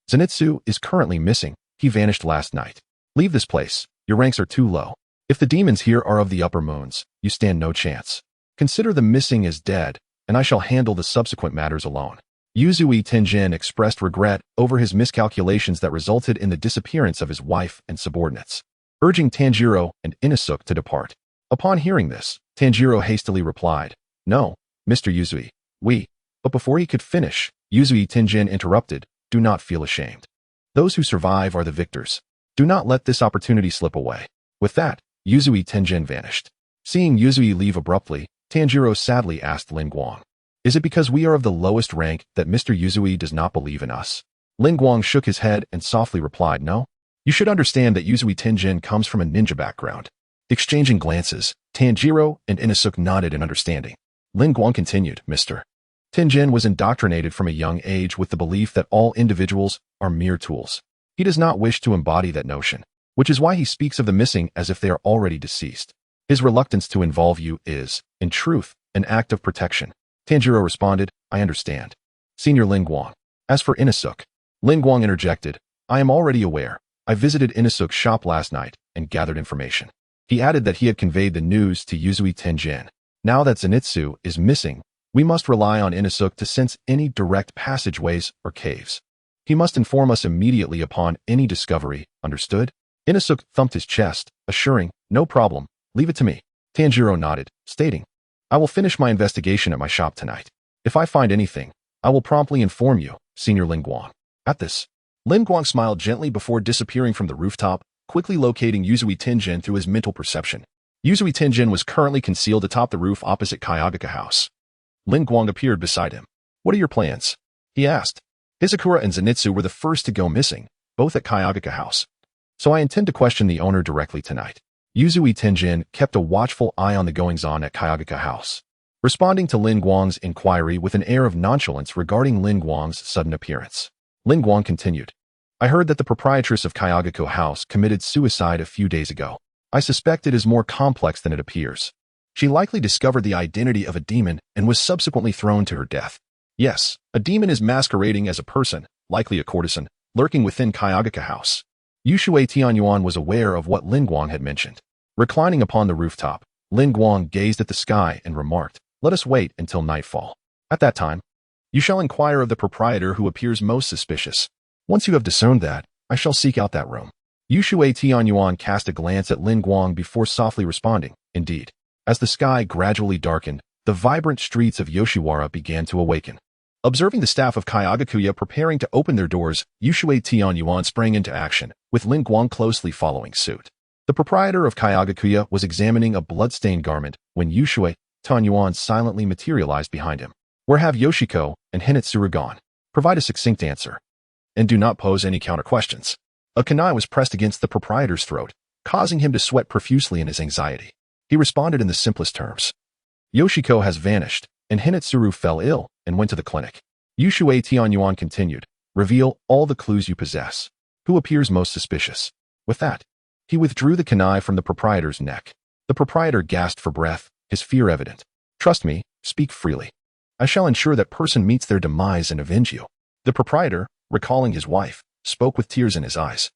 "Zenitsu is currently missing," He vanished last night. Leave this place. Your ranks are too low. If the demons here are of the upper moons, you stand no chance. Consider the missing as dead, and I shall handle the subsequent matters alone. Yuzui Tenjin expressed regret over his miscalculations that resulted in the disappearance of his wife and subordinates, urging Tanjiro and Inosuke to depart. Upon hearing this, Tanjiro hastily replied, "No, Mr. Yuzui, we..." But before he could finish, Yuzui Tenjin interrupted, "Do not feel ashamed. Those who survive are the victors. Do not let this opportunity slip away." With that, Yuzui Tenjin vanished. Seeing Yuzui leave abruptly, Tanjiro sadly asked Lin Guang, "Is it because we are of the lowest rank that Mr. Yuzui does not believe in us?" Lin Guang shook his head and softly replied, "No. You should understand that Yuzui Tenjin comes from a ninja background." Exchanging glances, Tanjiro and Inosuke nodded in understanding. Lin Guang continued, "Mr. Tenjin was indoctrinated from a young age with the belief that all individuals are mere tools. He does not wish to embody that notion, which is why he speaks of the missing as if they are already deceased. His reluctance to involve you is, in truth, an act of protection." Tanjiro responded, "I understand, Senior Lin Guang." As for Inosuke, Lin Guang interjected, "I am already aware. I visited Inosuke's shop last night and gathered information." He added that he had conveyed the news to Yuzui Tenjin. Now that Zenitsu is missing, we must rely on Inosuke to sense any direct passageways or caves. He must inform us immediately upon any discovery, understood? Inosuke thumped his chest, assuring, "No problem, leave it to me." Tanjiro nodded, stating, "I will finish my investigation at my shop tonight. If I find anything, I will promptly inform you, Senior Lin Guang." At this, Lin Guang smiled gently before disappearing from the rooftop, quickly locating Yuzui Tenjin through his mental perception. Yuzui Tenjin was currently concealed atop the roof opposite Kayagaka House. Lin Guang appeared beside him. "What are your plans?" he asked. "Hizakura and Zenitsu were the first to go missing, both at Kayagaka House. So I intend to question the owner directly tonight." Yuzui Tenjin kept a watchful eye on the goings-on at Kayagaka House, responding to Lin Guang's inquiry with an air of nonchalance regarding Lin Guang's sudden appearance. Lin Guang continued, "I heard that the proprietress of Kayagako House committed suicide a few days ago. I suspect it is more complex than it appears. She likely discovered the identity of a demon and was subsequently thrown to her death. Yes, a demon is masquerading as a person, likely a courtesan, lurking within Kayagaka House." Yushui Tianyuan was aware of what Lin Guang had mentioned. Reclining upon the rooftop, Lin Guang gazed at the sky and remarked, "Let us wait until nightfall. At that time, you shall inquire of the proprietor who appears most suspicious. Once you have discerned that, I shall seek out that room." Yushui Tianyuan cast a glance at Lin Guang before softly responding, "Indeed." As the sky gradually darkened, the vibrant streets of Yoshiwara began to awaken. Observing the staff of Kayagakuya preparing to open their doors, Yushui Tianyuan sprang into action, with Lin Guang closely following suit. The proprietor of Kayagakuya was examining a blood-stained garment when Yushui Tianyuan silently materialized behind him. "Where have Yoshiko and Hinetsuru gone? Provide a succinct answer. And do not pose any counter-questions." A kunai was pressed against the proprietor's throat, causing him to sweat profusely in his anxiety. He responded in the simplest terms. "Yoshiko has vanished, and Hinetsuru fell ill and went to the clinic." Yushui Tianyuan continued, "Reveal all the clues you possess. Who appears most suspicious?" With that, he withdrew the kunai from the proprietor's neck. The proprietor gasped for breath, his fear evident. "Trust me, speak freely. I shall ensure that person meets their demise and avenge you." The proprietor, recalling his wife, spoke with tears in his eyes.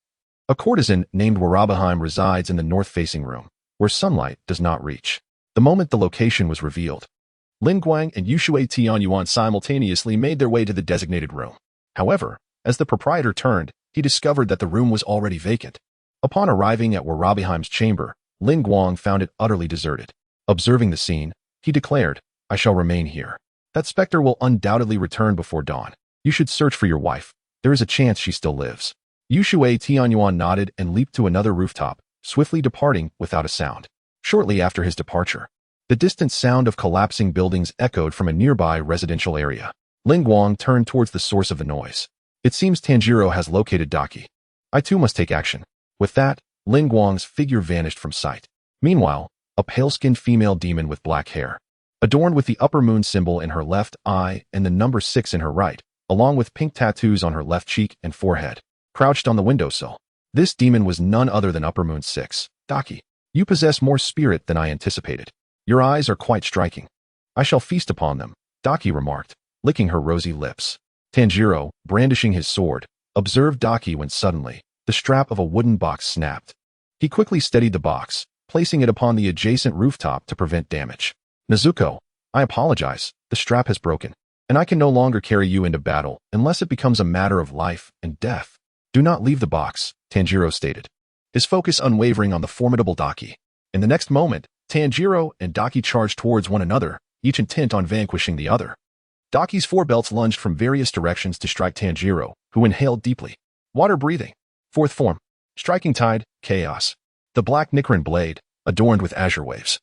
"A courtesan named Warabaheim resides in the north-facing room, where sunlight does not reach." The moment the location was revealed, Lin Guang and Yushui Tianyuan simultaneously made their way to the designated room. However, as the proprietor turned, he discovered that the room was already vacant. Upon arriving at Warabaheim's chamber, Lin Guang found it utterly deserted. Observing the scene, he declared, "I shall remain here. That specter will undoubtedly return before dawn. You should search for your wife. There is a chance she still lives." Yushui Tianyuan nodded and leaped to another rooftop, swiftly departing without a sound. Shortly after his departure, the distant sound of collapsing buildings echoed from a nearby residential area. Lin Guang turned towards the source of the noise. "It seems Tanjiro has located Daki. I too must take action." With that, Lin Guang's figure vanished from sight. Meanwhile, a pale-skinned female demon with black hair, adorned with the upper moon symbol in her left eye and the number 6 in her right, along with pink tattoos on her left cheek and forehead, crouched on the windowsill. This demon was none other than Upper Moon 6. "Daki, you possess more spirit than I anticipated. Your eyes are quite striking. I shall feast upon them," Daki remarked, licking her rosy lips. Tanjiro, brandishing his sword, observed Daki when suddenly, The strap of a wooden box snapped. He quickly steadied the box, placing it upon the adjacent rooftop to prevent damage. Nezuko, I apologize. The strap has broken, and I can no longer carry you into battle unless it becomes a matter of life and death. Do not leave the box, Tanjiro stated, his focus unwavering on the formidable Daki. In the next moment, Tanjiro and Daki charged towards one another, each intent on vanquishing the other. Daki's four belts lunged from various directions to strike Tanjiro, who inhaled deeply. Water breathing. Fourth form. Striking tide, chaos. The black Nichiren blade, adorned with azure waves,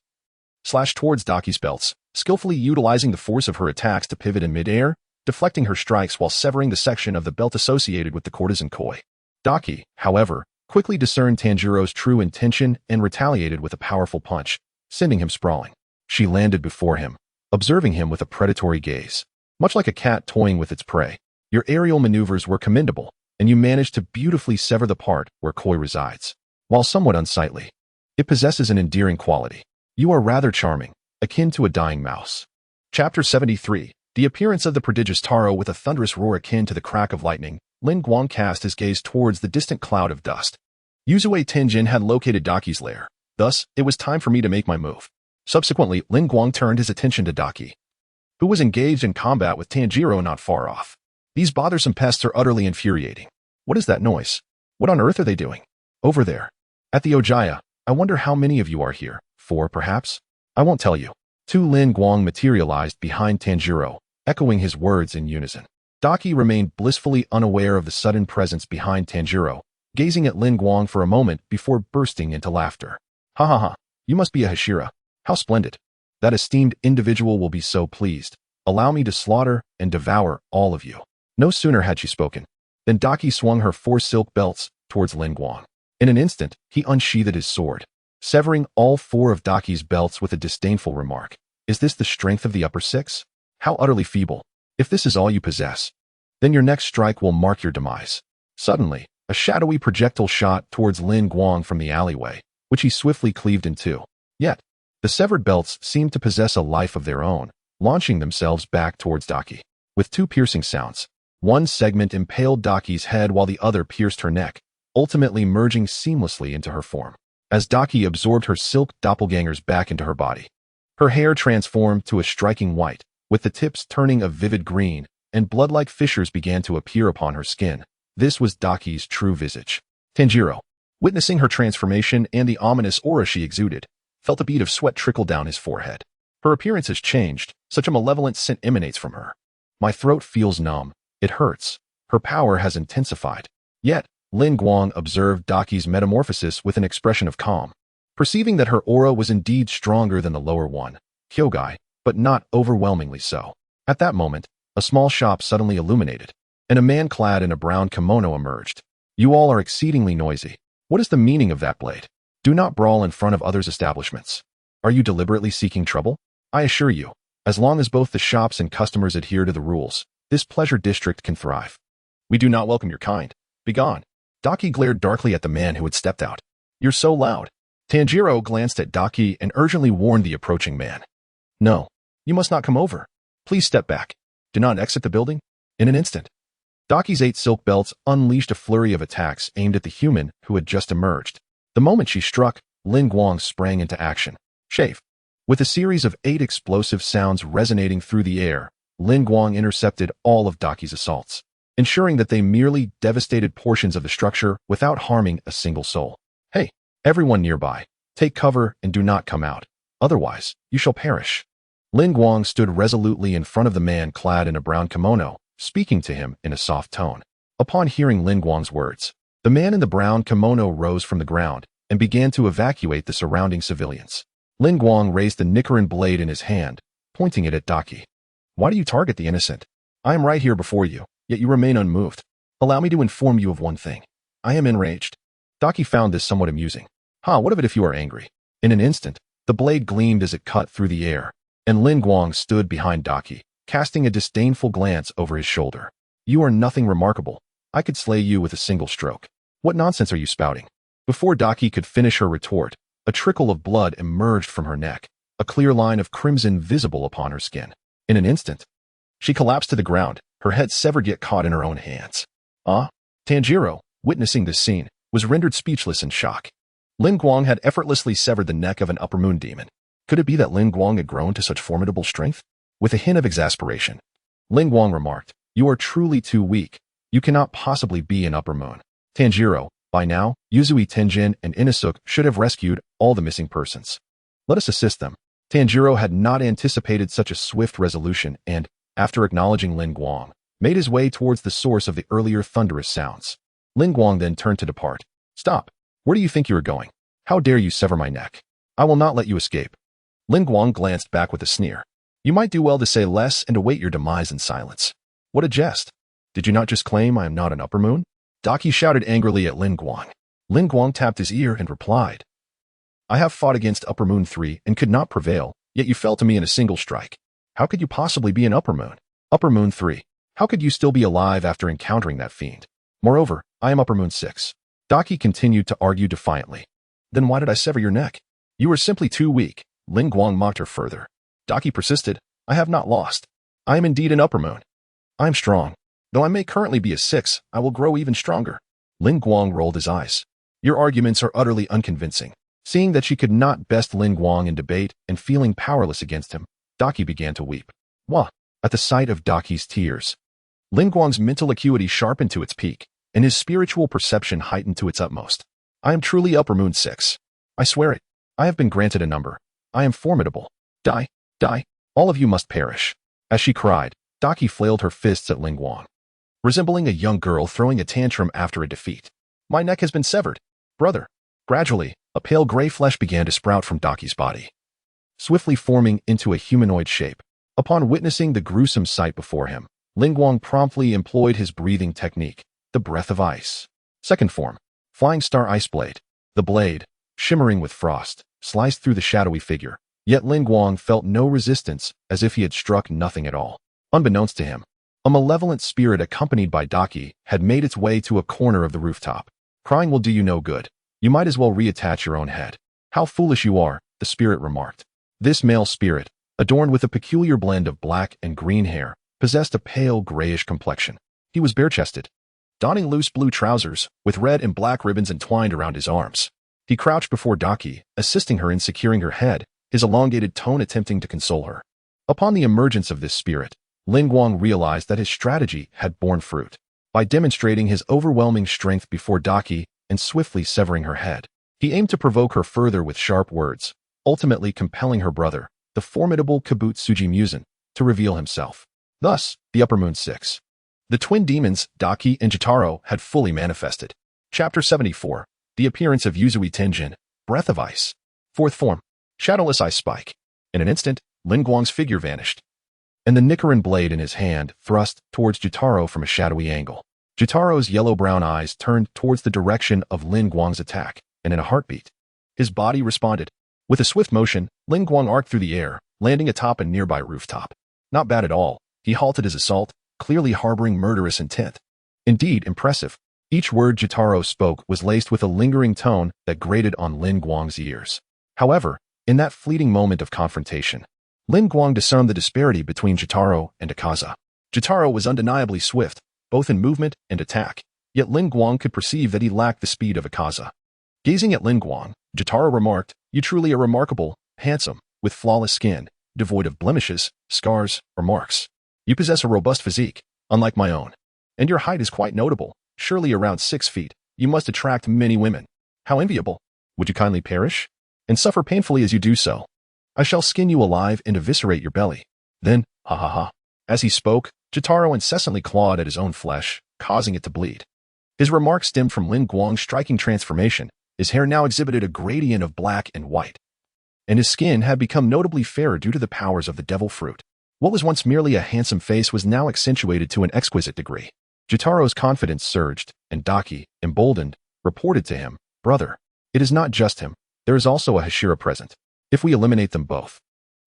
slashed towards Daki's belts, skillfully utilizing the force of her attacks to pivot in midair, deflecting her strikes while severing the section of the belt associated with the courtesan koi. Daki, however, quickly discerned Tanjiro's true intention and retaliated with a powerful punch, sending him sprawling. She landed before him, observing him with a predatory gaze. Much like a cat toying with its prey, your aerial maneuvers were commendable, and you managed to beautifully sever the part where koi resides. While somewhat unsightly, it possesses an endearing quality. You are rather charming, akin to a dying mouse. Chapter 73. The appearance of the prodigious Taro with a thunderous roar akin to the crack of lightning. Lin Guang cast his gaze towards the distant cloud of dust. Yuzue Tenjin had located Daki's lair. Thus, it was time for me to make my move. Subsequently, Lin Guang turned his attention to Daki, who was engaged in combat with Tanjiro not far off. These bothersome pests are utterly infuriating. What is that noise? What on earth are they doing? Over there. At the Ojaya, I wonder how many of you are here. 4, perhaps? I won't tell you. 2 Lin Guang materialized behind Tanjiro, echoing his words in unison. Daki remained blissfully unaware of the sudden presence behind Tanjiro, gazing at Lin Guang for a moment before bursting into laughter. Ha ha ha, you must be a Hashira. How splendid. That esteemed individual will be so pleased. Allow me to slaughter and devour all of you. No sooner had she spoken than Daki swung her 4 silk belts towards Lin Guang. In an instant, he unsheathed his sword, severing all 4 of Daki's belts with a disdainful remark. Is this the strength of the upper 6? How utterly feeble. If this is all you possess, then your next strike will mark your demise. Suddenly, a shadowy projectile shot towards Lin Guang from the alleyway, which he swiftly cleaved in two. Yet, the severed belts seemed to possess a life of their own, launching themselves back towards Daki. With 2 piercing sounds, one segment impaled Daki's head while the other pierced her neck, ultimately merging seamlessly into her form. As Daki absorbed her silk doppelgangers back into her body, her hair transformed to a striking white, with the tips turning a vivid green, and blood-like fissures began to appear upon her skin. This was Daki's true visage. Tanjiro, witnessing her transformation and the ominous aura she exuded, felt a bead of sweat trickle down his forehead. Her appearance has changed, such a malevolent scent emanates from her. My throat feels numb. It hurts. Her power has intensified. Yet, Lin Guang observed Daki's metamorphosis with an expression of calm. Perceiving that her aura was indeed stronger than the lower one, Kyogai, but not overwhelmingly so. At that moment, a small shop suddenly illuminated, and a man clad in a brown kimono emerged. You all are exceedingly noisy. What is the meaning of that blade? Do not brawl in front of others' establishments. Are you deliberately seeking trouble? I assure you, as long as both the shops and customers adhere to the rules, this pleasure district can thrive. We do not welcome your kind. Begone. Daki glared darkly at the man who had stepped out. You're so loud. Tanjiro glanced at Daki and urgently warned the approaching man. No, you must not come over. Please step back. Do not exit the building. In an instant, Daki's 8 silk belts unleashed a flurry of attacks aimed at the human who had just emerged. The moment she struck, Lin Guang sprang into action. Chafe. With a series of 8 explosive sounds resonating through the air, Lin Guang intercepted all of Daki's assaults, ensuring that they merely devastated portions of the structure without harming a single soul. Hey, everyone nearby, take cover and do not come out. Otherwise, you shall perish. Lin Guang stood resolutely in front of the man clad in a brown kimono, speaking to him in a soft tone. Upon hearing Lin Guang's words, the man in the brown kimono rose from the ground and began to evacuate the surrounding civilians. Lin Guang raised the Nichiren blade in his hand, pointing it at Daki. Why do you target the innocent? I am right here before you, yet you remain unmoved. Allow me to inform you of one thing. I am enraged. Daki found this somewhat amusing. What of it if you are angry? In an instant, the blade gleamed as it cut through the air, and Lin Guang stood behind Daki, casting a disdainful glance over his shoulder. You are nothing remarkable. I could slay you with a single stroke. What nonsense are you spouting? Before Daki could finish her retort, a trickle of blood emerged from her neck, a clear line of crimson visible upon her skin. In an instant, she collapsed to the ground, her head severed yet caught in her own hands. Tanjiro, witnessing this scene, was rendered speechless in shock. Lin Guang had effortlessly severed the neck of an upper moon demon. Could it be that Lin Guang had grown to such formidable strength? With a hint of exasperation, Lin Guang remarked, "You are truly too weak. You cannot possibly be an upper moon." Tanjiro, by now, Yuzui Tenjin and Inosuke should have rescued all the missing persons. Let us assist them. Tanjiro had not anticipated such a swift resolution and, after acknowledging Lin Guang, made his way towards the source of the earlier thunderous sounds. Lin Guang then turned to depart. "Stop! Where do you think you are going? How dare you sever my neck? I will not let you escape." Lin Guang glanced back with a sneer. "You might do well to say less and await your demise in silence." "What a jest! Did you not just claim I am not an upper moon?" Daki shouted angrily at Lin Guang. Lin Guang tapped his ear and replied, "I have fought against Upper Moon 3 and could not prevail, yet you fell to me in a single strike. How could you possibly be an Upper Moon? Upper Moon 3, how could you still be alive after encountering that fiend? Moreover, I am Upper Moon 6. Daki continued to argue defiantly. "Then why did I sever your neck? You were simply too weak." Lin Guang mocked her further. Daki persisted, "I have not lost. I am indeed an Upper Moon. I am strong. Though I may currently be a 6, I will grow even stronger." Lin Guang rolled his eyes. "Your arguments are utterly unconvincing." Seeing that she could not best Lin Guang in debate and feeling powerless against him, Daki began to weep. Wah! At the sight of Daki's tears, Lin Guang's mental acuity sharpened to its peak, and his spiritual perception heightened to its utmost. "I am truly Upper Moon 6. I swear it. I have been granted a number. I am formidable. Die, die, all of you must perish." As she cried, Daki flailed her fists at Lin Guang, resembling a young girl throwing a tantrum after a defeat. "My neck has been severed, brother." Gradually, a pale gray flesh began to sprout from Daki's body, swiftly forming into a humanoid shape. Upon witnessing the gruesome sight before him, Lin Guang promptly employed his breathing technique, the breath of ice. Second form, Flying Star Ice Blade. The blade, shimmering with frost, sliced through the shadowy figure, yet Lin Guang felt no resistance, as if he had struck nothing at all. Unbeknownst to him, a malevolent spirit accompanied by Daki had made its way to a corner of the rooftop. "Crying will do you no good. You might as well reattach your own head." "How foolish you are," the spirit remarked. This male spirit, adorned with a peculiar blend of black and green hair, possessed a pale grayish complexion. He was bare-chested, donning loose blue trousers with red and black ribbons entwined around his arms. He crouched before Daki, assisting her in securing her head, his elongated tone attempting to console her. Upon the emergence of this spirit, Lin Guang realized that his strategy had borne fruit. By demonstrating his overwhelming strength before Daki and swiftly severing her head, he aimed to provoke her further with sharp words, ultimately compelling her brother, the formidable Kibutsuji Muzan, to reveal himself. Thus, the Upper Moon 6. The twin demons, Daki and Jotaro, had fully manifested. Chapter 74. The appearance of Yuzui Tenjin, Breath of Ice. Fourth form, Shadowless Ice Spike. In an instant, Lin Guang's figure vanished, and the Nichiren blade in his hand thrust towards Jotaro from a shadowy angle. Jotaro's yellow-brown eyes turned towards the direction of Lin Guang's attack, and in a heartbeat, his body responded. With a swift motion, Lin Guang arced through the air, landing atop a nearby rooftop. Not bad at all. He halted his assault, clearly harboring murderous intent. Indeed, impressive. Each word Jotaro spoke was laced with a lingering tone that grated on Lin Guang's ears. However, in that fleeting moment of confrontation, Lin Guang discerned the disparity between Jotaro and Akaza. Jotaro was undeniably swift, both in movement and attack, yet Lin Guang could perceive that he lacked the speed of Akaza. Gazing at Lin Guang, Jotaro remarked, "You truly are remarkable, handsome, with flawless skin, devoid of blemishes, scars, or marks. You possess a robust physique, unlike my own. And your height is quite notable, surely around 6 feet. You must attract many women. How enviable. Would you kindly perish? And suffer painfully as you do so? I shall skin you alive and eviscerate your belly. Then, ha ha ha." As he spoke, Jotaro incessantly clawed at his own flesh, causing it to bleed. His remark stemmed from Lin Guang's striking transformation. His hair now exhibited a gradient of black and white, and his skin had become notably fairer due to the powers of the devil fruit. What was once merely a handsome face was now accentuated to an exquisite degree. Jotaro's confidence surged, and Daki, emboldened, reported to him, "Brother, it is not just him. There is also a Hashira present. If we eliminate them both,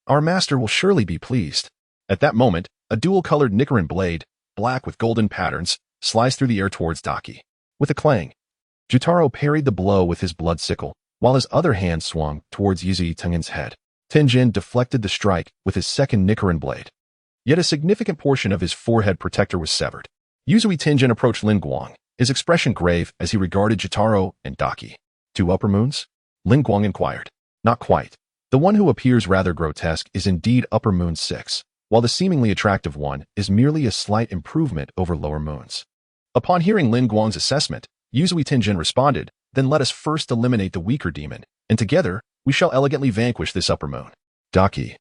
our master will surely be pleased." At that moment, a dual-colored Nichiren blade, black with golden patterns, sliced through the air towards Daki. With a clang, Jotaro parried the blow with his blood sickle, while his other hand swung towards Yuzui Tenjin's head. Tenjin deflected the strike with his second Nichiren blade. Yet a significant portion of his forehead protector was severed. Yuzui Tenjin approached Lin Guang, his expression grave as he regarded Jotaro and Daki. Two upper moons? Lin Guang inquired. Not quite. The one who appears rather grotesque is indeed upper moon 6, while the seemingly attractive one is merely a slight improvement over lower moons. Upon hearing Lin Guang's assessment, Yuzui Tenjin responded, then let us first eliminate the weaker demon, and together, we shall elegantly vanquish this upper moon. Daki,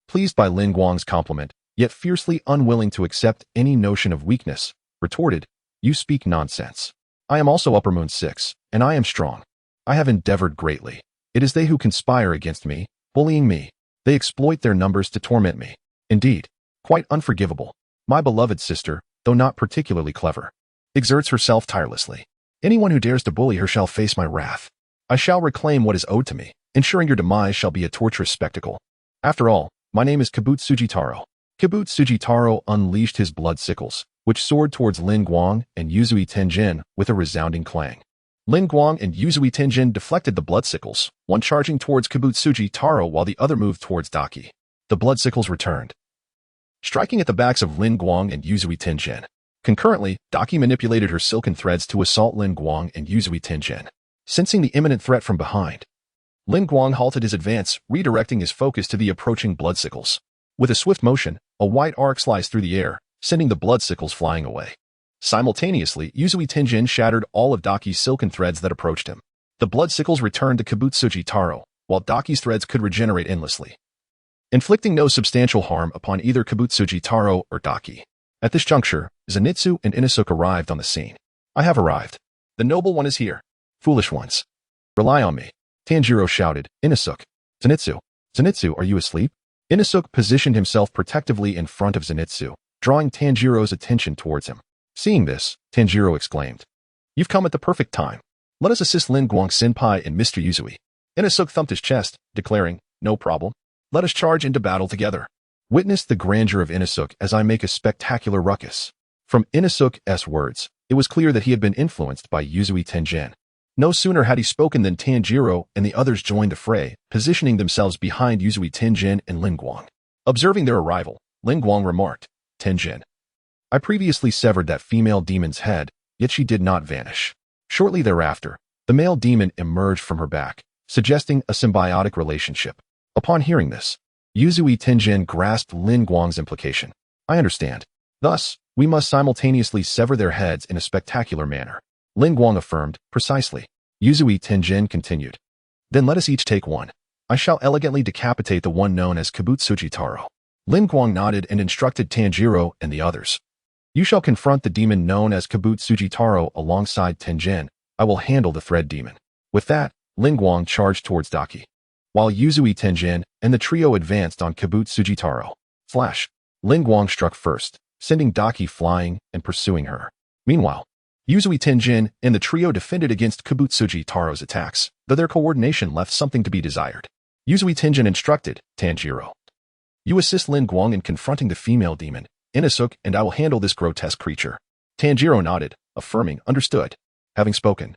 pleased by Lin Guang's compliment, yet fiercely unwilling to accept any notion of weakness, retorted, you speak nonsense. I am also upper moon 6, and I am strong. I have endeavored greatly. It is they who conspire against me, bullying me. They exploit their numbers to torment me. Indeed, quite unforgivable. My beloved sister, though not particularly clever, exerts herself tirelessly. Anyone who dares to bully her shall face my wrath. I shall reclaim what is owed to me, ensuring your demise shall be a torturous spectacle. After all, my name is Kibutsuji Taro. Kibutsuji Taro unleashed his blood sickles, which soared towards Lin Guang and Yuzui Tenjin with a resounding clang. Lin Guang and Yuzui Tenjin deflected the blood sickles, one charging towards Kibutsuji Taro while the other moved towards Daki. The blood sickles returned, striking at the backs of Lin Guang and Yuzui Tenjin. Concurrently, Daki manipulated her silken threads to assault Lin Guang and Yuzui Tenjin. Sensing the imminent threat from behind, Lin Guang halted his advance, redirecting his focus to the approaching blood sickles. With a swift motion, a white arc sliced through the air, sending the blood sickles flying away. Simultaneously, Yuzui Tenjin shattered all of Daki's silken threads that approached him. The blood sickles returned to Kibutsuji Taro, while Daki's threads could regenerate endlessly, inflicting no substantial harm upon either Kibutsuji Taro or Daki. At this juncture, Zenitsu and Inosuke arrived on the scene. I have arrived. The noble one is here. Foolish ones. Rely on me. Tanjiro shouted. Inosuke. Zenitsu. Zenitsu, are you asleep? Inosuke positioned himself protectively in front of Zenitsu, drawing Tanjiro's attention towards him. Seeing this, Tanjiro exclaimed, You've come at the perfect time. Let us assist Lin Guang Senpai and Mr. Yuzui. Inosuke thumped his chest, declaring, No problem. Let us charge into battle together. Witness the grandeur of Inosuke as I make a spectacular ruckus. From Inosuke's words, it was clear that he had been influenced by Yuzui Tenjin. No sooner had he spoken than Tanjiro and the others joined the fray, positioning themselves behind Yuzui Tenjin and Lin Guang. Observing their arrival, Lin Guang remarked, Tenjin, I previously severed that female demon's head, yet she did not vanish. Shortly thereafter, the male demon emerged from her back, suggesting a symbiotic relationship. Upon hearing this, Yuzui Tenjin grasped Lin Guang's implication. I understand. Thus, we must simultaneously sever their heads in a spectacular manner. Lin Guang affirmed, precisely. Yuzui Tenjin continued. Then let us each take one. I shall elegantly decapitate the one known as Kibutsuji Taro. Lin Guang nodded and instructed Tanjiro and the others. You shall confront the demon known as Kibutsuji Taro alongside Tenjin. I will handle the thread demon. With that, Lin Guang charged towards Daki, while Yuzui Tenjin and the trio advanced on Kibutsuji Taro. Flash. Lin Guang struck first, sending Daki flying and pursuing her. Meanwhile, Yuzui Tenjin and the trio defended against Kibutsuji Taro's attacks, though their coordination left something to be desired. Yuzui Tenjin instructed Tanjiro. You assist Lin Guang in confronting the female demon, Inosuke, and I will handle this grotesque creature. Tanjiro nodded, affirming, understood. Having spoken,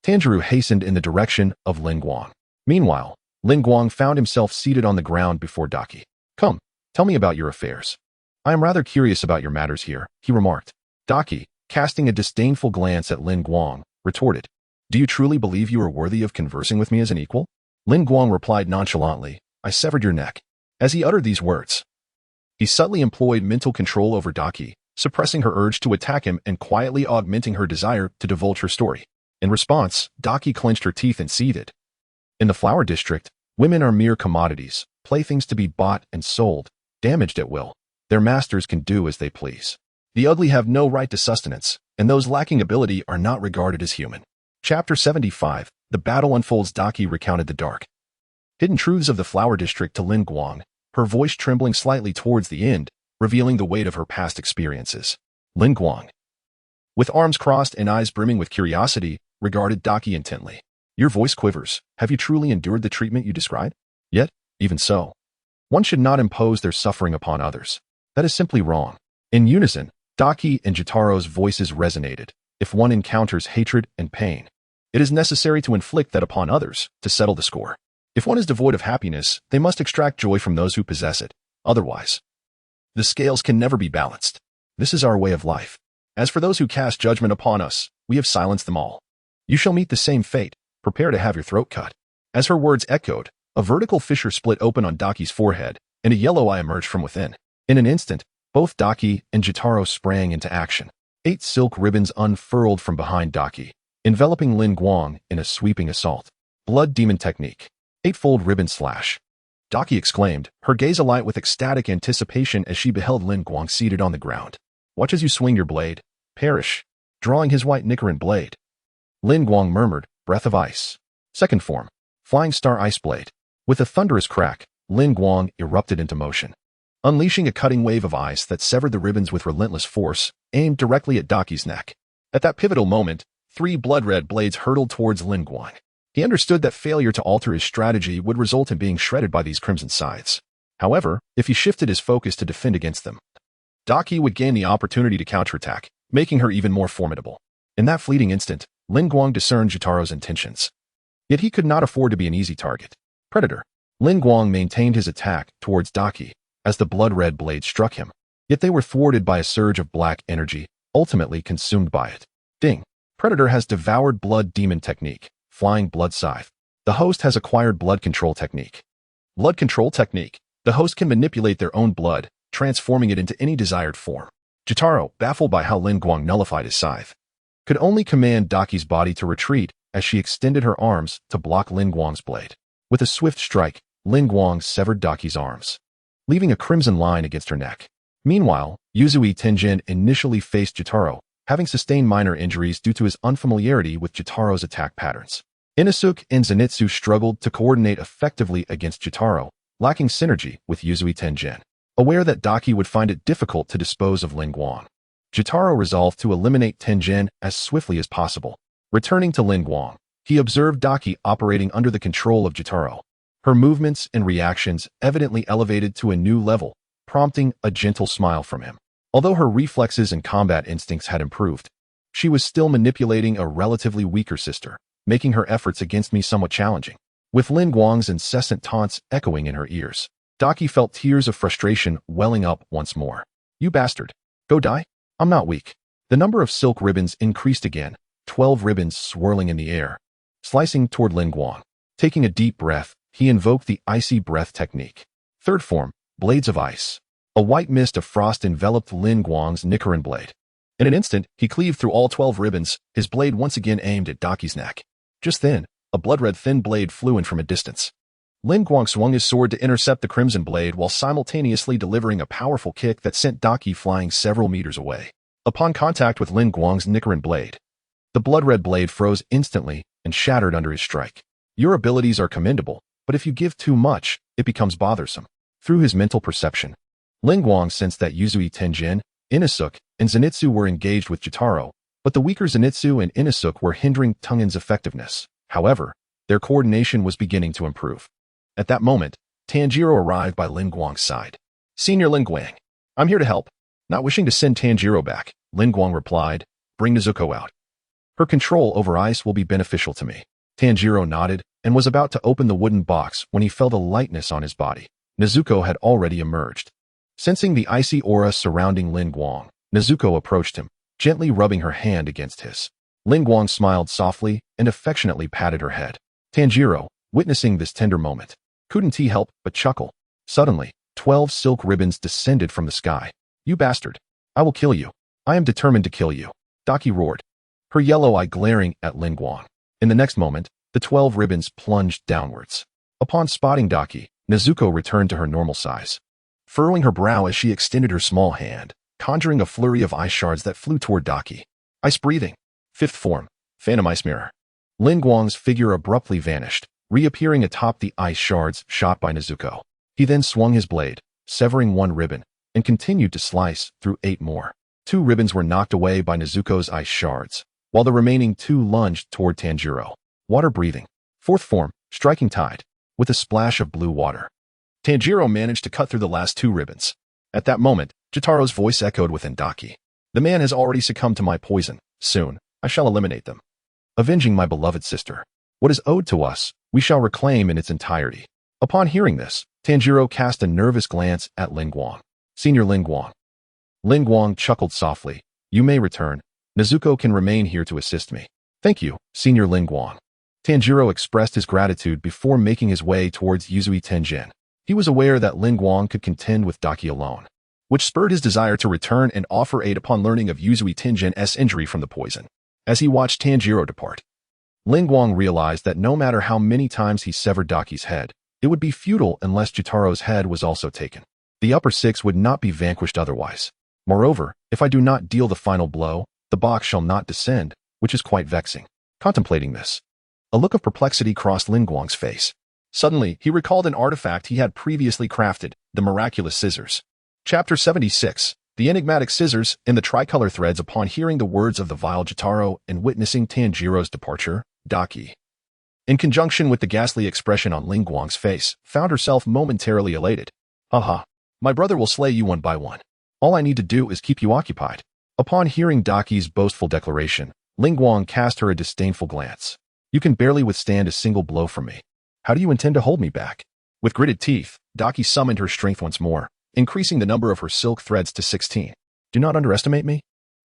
Tanjiro hastened in the direction of Lin Guang. Meanwhile, Lin Guang found himself seated on the ground before Daki. Come, tell me about your affairs. I am rather curious about your matters here, he remarked. Daki, casting a disdainful glance at Lin Guang, retorted, Do you truly believe you are worthy of conversing with me as an equal? Lin Guang replied nonchalantly, I severed your neck. As he uttered these words, he subtly employed mental control over Daki, suppressing her urge to attack him and quietly augmenting her desire to divulge her story. In response, Daki clenched her teeth and seethed. In the flower district, women are mere commodities, playthings to be bought and sold, damaged at will. Their masters can do as they please. The ugly have no right to sustenance, and those lacking ability are not regarded as human. Chapter 75, The Battle Unfolds. Daki recounted the dark, hidden truths of the flower district to Lin Guang, her voice trembling slightly towards the end, revealing the weight of her past experiences. Lin Guang, with arms crossed and eyes brimming with curiosity, regarded Daki intently. Your voice quivers. Have you truly endured the treatment you described? Yet, even so, one should not impose their suffering upon others. That is simply wrong. In unison, Daki and Jotaro's voices resonated. If one encounters hatred and pain, it is necessary to inflict that upon others to settle the score. If one is devoid of happiness, they must extract joy from those who possess it. Otherwise, the scales can never be balanced. This is our way of life. As for those who cast judgment upon us, we have silenced them all. You shall meet the same fate. Prepare to have your throat cut. As her words echoed, a vertical fissure split open on Daki's forehead, and a yellow eye emerged from within. In an instant, both Daki and Jotaro sprang into action. 8 silk ribbons unfurled from behind Daki, enveloping Lin Guang in a sweeping assault. Blood Demon Technique. 8-fold ribbon slash. Daki exclaimed, her gaze alight with ecstatic anticipation as she beheld Lin Guang seated on the ground. Watch as you swing your blade. Perish. Drawing his white Nichiren blade. Lin Guang murmured, breath of ice. Second form. Flying Star Ice Blade. With a thunderous crack, Lin Guang erupted into motion, unleashing a cutting wave of ice that severed the ribbons with relentless force, aimed directly at Daki's neck. At that pivotal moment, 3 blood-red blades hurtled towards Lin Guang. He understood that failure to alter his strategy would result in being shredded by these crimson scythes. However, if he shifted his focus to defend against them, Daki would gain the opportunity to counterattack, making her even more formidable. In that fleeting instant, Lin Guang discerned Jotaro's intentions. Yet he could not afford to be an easy target. Predator. Lin Guang maintained his attack towards Daki as the blood-red blade struck him. Yet they were thwarted by a surge of black energy, ultimately consumed by it. Ding. Predator has devoured Blood Demon Technique. Flying Blood Scythe. The host has acquired Blood Control Technique. Blood Control Technique. The host can manipulate their own blood, transforming it into any desired form. Jotaro, baffled by how Lin Guang nullified his scythe, could only command Daki's body to retreat as she extended her arms to block Lin Guang's blade. With a swift strike, Lin Guang severed Daki's arms, leaving a crimson line against her neck. Meanwhile, Yuzui Tenjin initially faced Jotaro, having sustained minor injuries due to his unfamiliarity with Jotaro's attack patterns. Inosuke and Zenitsu struggled to coordinate effectively against Jotaro, lacking synergy with Yuzui Tenjin. Aware that Daki would find it difficult to dispose of Lin Guang, Jotaro resolved to eliminate Tenjin as swiftly as possible. Returning to Lin Guang, he observed Daki operating under the control of Jotaro. Her movements and reactions evidently elevated to a new level, prompting a gentle smile from him. Although her reflexes and combat instincts had improved, she was still manipulating a relatively weaker sister, making her efforts against me somewhat challenging. With Lin Guang's incessant taunts echoing in her ears, Daki felt tears of frustration welling up once more. You bastard. Go die? I'm not weak. The number of silk ribbons increased again, 12 ribbons swirling in the air, slicing toward Lin Guang. Taking a deep breath, he invoked the Icy Breath Technique. Third form, Blades of Ice. A white mist of frost enveloped Lin Guang's Nichiren blade. In an instant, he cleaved through all 12 ribbons, his blade once again aimed at Daki's neck. Just then, a blood-red thin blade flew in from a distance. Lin Guang swung his sword to intercept the crimson blade while simultaneously delivering a powerful kick that sent Daki flying several meters away. Upon contact with Lin Guang's Nichiren blade, the blood-red blade froze instantly and shattered under his strike. Your abilities are commendable, but if you give too much, it becomes bothersome. Through his mental perception, Lin Guang sensed that Yuzui Tenjin, Inosuke, and Zenitsu were engaged with Jotaro, but the weaker Zenitsu and Inosuke were hindering Tengin's effectiveness. However, their coordination was beginning to improve. At that moment, Tanjiro arrived by Lin Guang's side. Senior Lin Guang, I'm here to help. Not wishing to send Tanjiro back, Lin Guang replied, bring Nezuko out. Her control over ice will be beneficial to me. Tanjiro nodded and was about to open the wooden box when he felt a lightness on his body. Nezuko had already emerged. Sensing the icy aura surrounding Lin Guang, Nezuko approached him, gently rubbing her hand against his. Lin Guang smiled softly and affectionately patted her head. Tanjiro, witnessing this tender moment, couldn't he help but chuckle. Suddenly, 12 silk ribbons descended from the sky. You bastard. I will kill you. I am determined to kill you. Daki roared, her yellow eye glaring at Lin Guang. In the next moment, the 12 ribbons plunged downwards. Upon spotting Daki, Nezuko returned to her normal size, furrowing her brow as she extended her small hand, conjuring a flurry of ice shards that flew toward Daki. Ice breathing. Fifth form, Phantom Ice Mirror. Lin Guang's figure abruptly vanished, reappearing atop the ice shards shot by Nezuko. He then swung his blade, severing one ribbon, and continued to slice through 8 more. 2 ribbons were knocked away by Nezuko's ice shards, while the remaining 2 lunged toward Tanjiro. Water breathing. Fourth form, Striking Tide. With a splash of blue water, Tanjiro managed to cut through the last 2 ribbons. At that moment, Jotaro's voice echoed within Daki. The man has already succumbed to my poison. Soon, I shall eliminate them. Avenging my beloved sister. What is owed to us, we shall reclaim in its entirety. Upon hearing this, Tanjiro cast a nervous glance at Lin Guang. Senior Lin Guang. Lin Guang chuckled softly, You may return. Nezuko can remain here to assist me. Thank you, Senior Lin Guang. Tanjiro expressed his gratitude before making his way towards Yuzui Tenjin. He was aware that Lin Guang could contend with Daki alone, which spurred his desire to return and offer aid upon learning of Yuzui Tenjin's injury from the poison. As he watched Tanjiro depart, Lin Guang realized that no matter how many times he severed Daki's head, it would be futile unless Jitaro's head was also taken. The upper six would not be vanquished otherwise. Moreover, if I do not deal the final blow, the box shall not descend, which is quite vexing. Contemplating this, a look of perplexity crossed Lin Guang's face. Suddenly, he recalled an artifact he had previously crafted, the miraculous scissors. Chapter 76. The enigmatic scissors and the tricolor threads. Upon hearing the words of the vile Jitaro and witnessing Tanjiro's departure, Daki, in conjunction with the ghastly expression on Lin Guang's face, found herself momentarily elated. Haha, my brother will slay you one by one. All I need to do is keep you occupied. Upon hearing Daki's boastful declaration, Lin Guang cast her a disdainful glance. You can barely withstand a single blow from me. How do you intend to hold me back? With gritted teeth, Daki summoned her strength once more, increasing the number of her silk threads to 16. Do not underestimate me.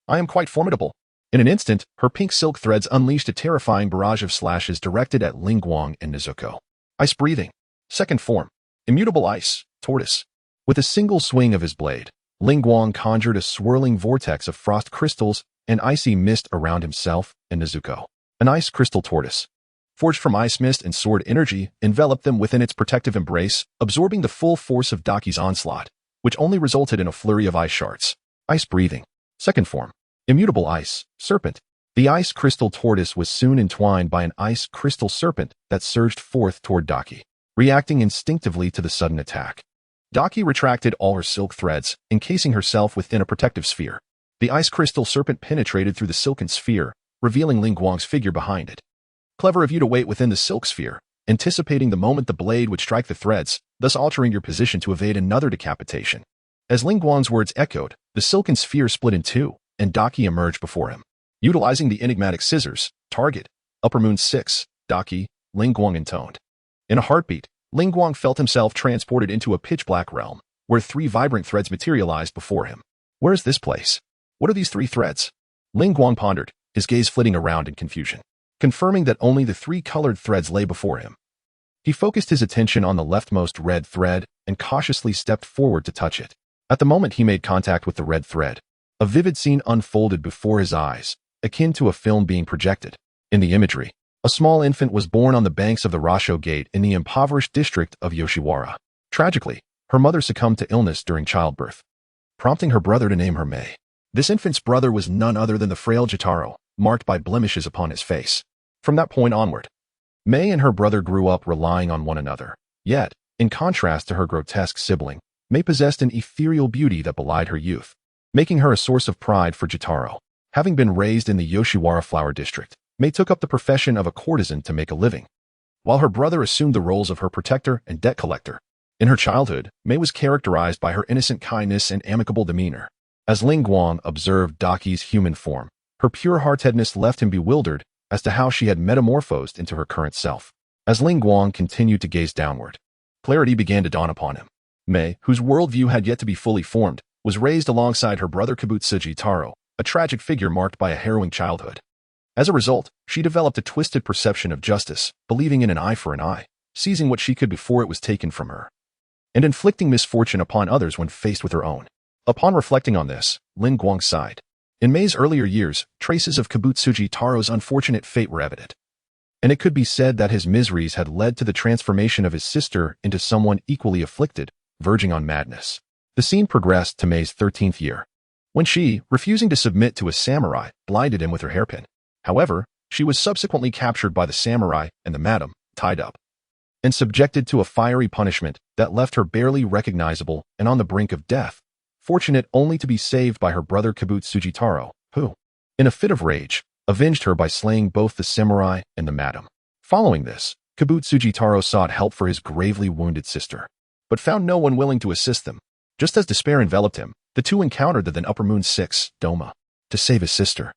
I am quite formidable. In an instant, her pink silk threads unleashed a terrifying barrage of slashes directed at Lin Guang and Nezuko. Ice breathing. Second form. Immutable ice. Tortoise. With a single swing of his blade, Lin Guang conjured a swirling vortex of frost crystals and icy mist around himself and Nezuko. An ice crystal tortoise, forged from ice mist and sword energy, enveloped them within its protective embrace, absorbing the full force of Daki's onslaught, which only resulted in a flurry of ice shards. Ice breathing. Second form. Immutable ice. Serpent. The ice crystal tortoise was soon entwined by an ice crystal serpent that surged forth toward Daki, reacting instinctively to the sudden attack. Daki retracted all her silk threads, encasing herself within a protective sphere. The ice crystal serpent penetrated through the silken sphere, revealing Lin Guang's figure behind it. Clever of you to wait within the silk sphere, anticipating the moment the blade would strike the threads, thus altering your position to evade another decapitation. As Lin Guang's words echoed, the silken sphere split in two, and Daki emerged before him. Utilizing the enigmatic scissors, target, Upper Moon 6, Daki, Lin Guang intoned. In a heartbeat, Lin Guang felt himself transported into a pitch-black realm, where three vibrant threads materialized before him. Where is this place? What are these three threads? Lin Guang pondered, his gaze flitting around in confusion, confirming that only the three colored threads lay before him. He focused his attention on the leftmost red thread and cautiously stepped forward to touch it. At the moment he made contact with the red thread, a vivid scene unfolded before his eyes, akin to a film being projected. In the imagery, a small infant was born on the banks of the Rasho Gate in the impoverished district of Yoshiwara. Tragically, her mother succumbed to illness during childbirth, prompting her brother to name her May. This infant's brother was none other than the frail Jitaro, marked by blemishes upon his face. From that point onward, May and her brother grew up relying on one another. Yet, in contrast to her grotesque sibling, May possessed an ethereal beauty that belied her youth, making her a source of pride for Jitaro. Having been raised in the Yoshiwara flower district, May took up the profession of a courtesan to make a living, while her brother assumed the roles of her protector and debt collector. In her childhood, May was characterized by her innocent kindness and amicable demeanor. As Lin Guang observed Daki's human form, her pure-heartedness left him bewildered as to how she had metamorphosed into her current self. As Lin Guang continued to gaze downward, clarity began to dawn upon him. May, whose worldview had yet to be fully formed, was raised alongside her brother Kibutsuji Taro, a tragic figure marked by a harrowing childhood. As a result, she developed a twisted perception of justice, believing in an eye for an eye, seizing what she could before it was taken from her, and inflicting misfortune upon others when faced with her own. Upon reflecting on this, Lin Guang sighed. In May's earlier years, traces of Kibutsuji Taro's unfortunate fate were evident, and it could be said that his miseries had led to the transformation of his sister into someone equally afflicted, verging on madness. The scene progressed to May's 13th year, when she, refusing to submit to a samurai, blinded him with her hairpin. However, she was subsequently captured by the samurai and the madam, tied up, and subjected to a fiery punishment that left her barely recognizable and on the brink of death, fortunate only to be saved by her brother Kibutsuji Taro, who, in a fit of rage, avenged her by slaying both the samurai and the madam. Following this, Kibutsuji Taro sought help for his gravely wounded sister, but found no one willing to assist them. Just as despair enveloped him, the two encountered the then Upper Moon 6, Doma. To save his sister,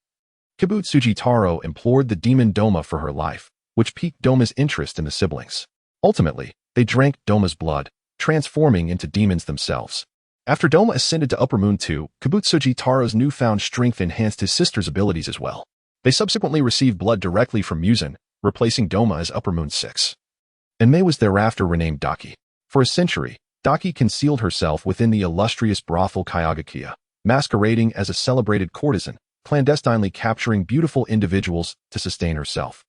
Kibutsuji Taro implored the demon Doma for her life, which piqued Doma's interest in the siblings. Ultimately, they drank Doma's blood, transforming into demons themselves. After Doma ascended to Upper Moon 2, Kibutsuji Taro's newfound strength enhanced his sister's abilities as well. They subsequently received blood directly from Muzan, replacing Doma as Upper Moon 6. And Mei was thereafter renamed Daki. For a century, Daki concealed herself within the illustrious brothel Kyagakia, masquerading as a celebrated courtesan, clandestinely capturing beautiful individuals to sustain herself,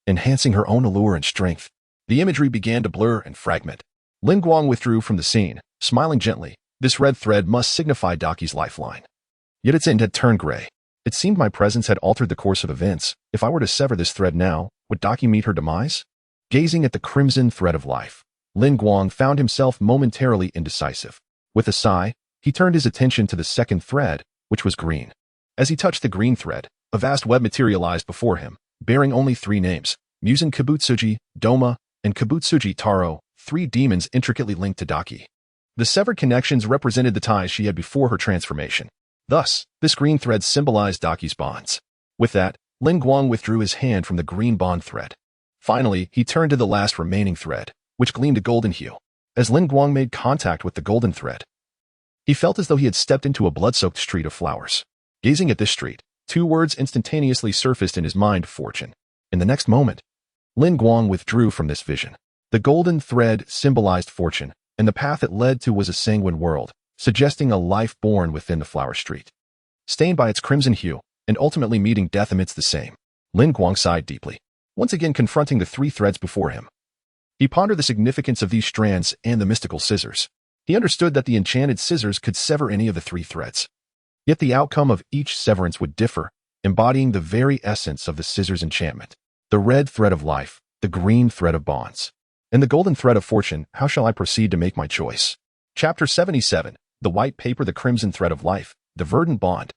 enhancing her own allure and strength. The imagery began to blur and fragment. Lin Guang withdrew from the scene, smiling gently. This red thread must signify Daki's lifeline. Yet its end had turned gray. It seemed my presence had altered the course of events. If I were to sever this thread now, would Daki meet her demise? Gazing at the crimson thread of life, Lin Guang found himself momentarily indecisive. With a sigh, he turned his attention to the second thread, which was green. As he touched the green thread, a vast web materialized before him, bearing only 3 names: Muzan Kibutsuji, Doma, and Kibutsuji Taro, 3 demons intricately linked to Daki. The severed connections represented the ties she had before her transformation. Thus, this green thread symbolized Daki's bonds. With that, Lin Guang withdrew his hand from the green bond thread. Finally, he turned to the last remaining thread, which gleamed a golden hue. As Lin Guang made contact with the golden thread, he felt as though he had stepped into a blood-soaked street of flowers. Gazing at this street, 2 words instantaneously surfaced in his mind: fortune. In the next moment, Lin Guang withdrew from this vision. The golden thread symbolized fortune, and the path it led to was a sanguine world, suggesting a life born within the flower street, stained by its crimson hue, and ultimately meeting death amidst the same. Lin Guang sighed deeply, once again confronting the 3 threads before him. He pondered the significance of these strands and the mystical scissors. He understood that the enchanted scissors could sever any of the 3 threads. Yet the outcome of each severance would differ, embodying the very essence of the scissors' enchantment. The red thread of life, the green thread of bonds, and the golden thread of fortune. How shall I proceed to make my choice? Chapter 77. The white paper, the crimson thread of life, the verdant bond,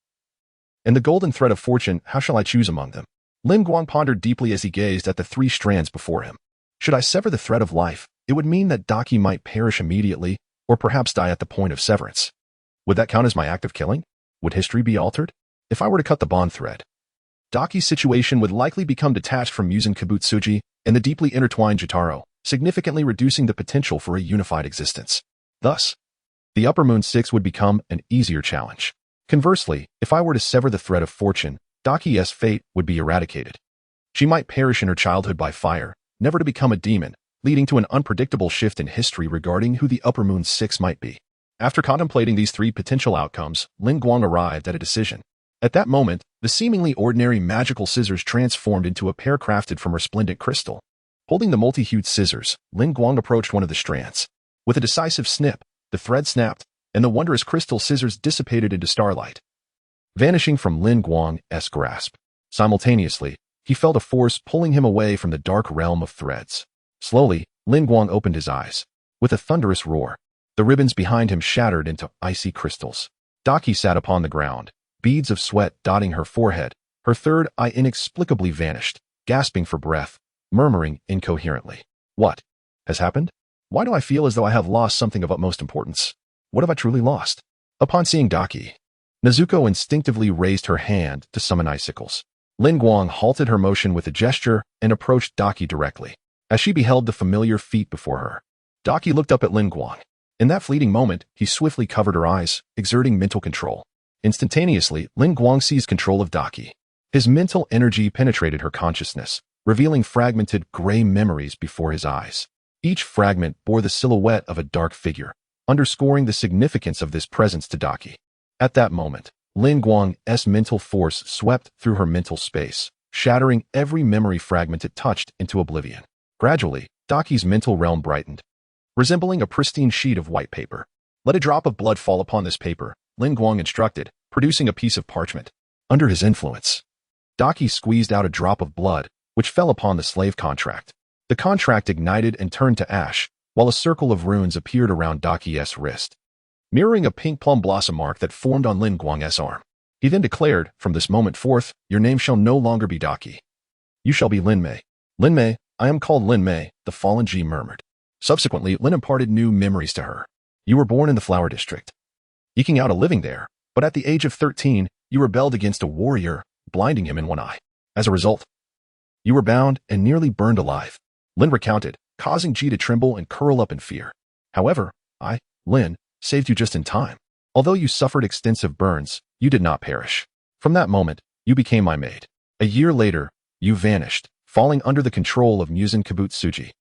and the golden thread of fortune. How shall I choose among them? Lin Guang pondered deeply as he gazed at the 3 strands before him. Should I sever the thread of life, it would mean that Daki might perish immediately, or perhaps die at the point of severance. Would that count as my act of killing? Would history be altered? If I were to cut the bond thread, Daki's situation would likely become detached from Muzan Kibutsuji and the deeply intertwined Jotaro, significantly reducing the potential for a unified existence. Thus, the Upper Moon 6 would become an easier challenge. Conversely, if I were to sever the thread of fortune, Daki's fate would be eradicated. She might perish in her childhood by fire, never to become a demon, leading to an unpredictable shift in history regarding who the Upper Moon 6 might be. After contemplating these 3 potential outcomes, Lin Guang arrived at a decision. At that moment, the seemingly ordinary magical scissors transformed into a pair crafted from resplendent crystal. Holding the multi-hued scissors, Lin Guang approached one of the strands. With a decisive snip, the thread snapped, and the wondrous crystal scissors dissipated into starlight, vanishing from Lin Guang's grasp. Simultaneously, he felt a force pulling him away from the dark realm of threads. Slowly, Lin Guang opened his eyes. With a thunderous roar, the ribbons behind him shattered into icy crystals. Daki sat upon the ground, beads of sweat dotting her forehead. Her third eye inexplicably vanished, gasping for breath, murmuring incoherently. What has happened? Why do I feel as though I have lost something of utmost importance? What have I truly lost? Upon seeing Daki, Nezuko instinctively raised her hand to summon icicles. Lin Guang halted her motion with a gesture and approached Daki directly. As she beheld the familiar feat before her, Daki looked up at Lin Guang. In that fleeting moment, he swiftly covered her eyes, exerting mental control. Instantaneously, Lin Guang seized control of Daki. His mental energy penetrated her consciousness, revealing fragmented gray memories before his eyes. Each fragment bore the silhouette of a dark figure, underscoring the significance of this presence to Daki. At that moment, Lin Guang's mental force swept through her mental space, shattering every memory fragment it touched into oblivion. Gradually, Daki's mental realm brightened, resembling a pristine sheet of white paper. Let a drop of blood fall upon this paper, Lin Guang instructed, producing a piece of parchment. Under his influence, Daki squeezed out a drop of blood, which fell upon the slave contract. The contract ignited and turned to ash, while a circle of runes appeared around Daki's wrist, mirroring a pink plum blossom mark that formed on Lin Guang's arm. He then declared, from this moment forth, your name shall no longer be Daki. You shall be Lin Mei. Lin Mei, I am called Lin Mei, the fallen Ji murmured. Subsequently, Lin imparted new memories to her. You were born in the Flower District, eking out a living there, but at the age of 13, you rebelled against a warrior, blinding him in one eye. As a result, you were bound and nearly burned alive. Lin recounted, causing Ji to tremble and curl up in fear. However, I, Lin, saved you just in time. Although you suffered extensive burns, you did not perish. From that moment, you became my maid. A year later, you vanished, falling under the control of Muzan Kibutsuji,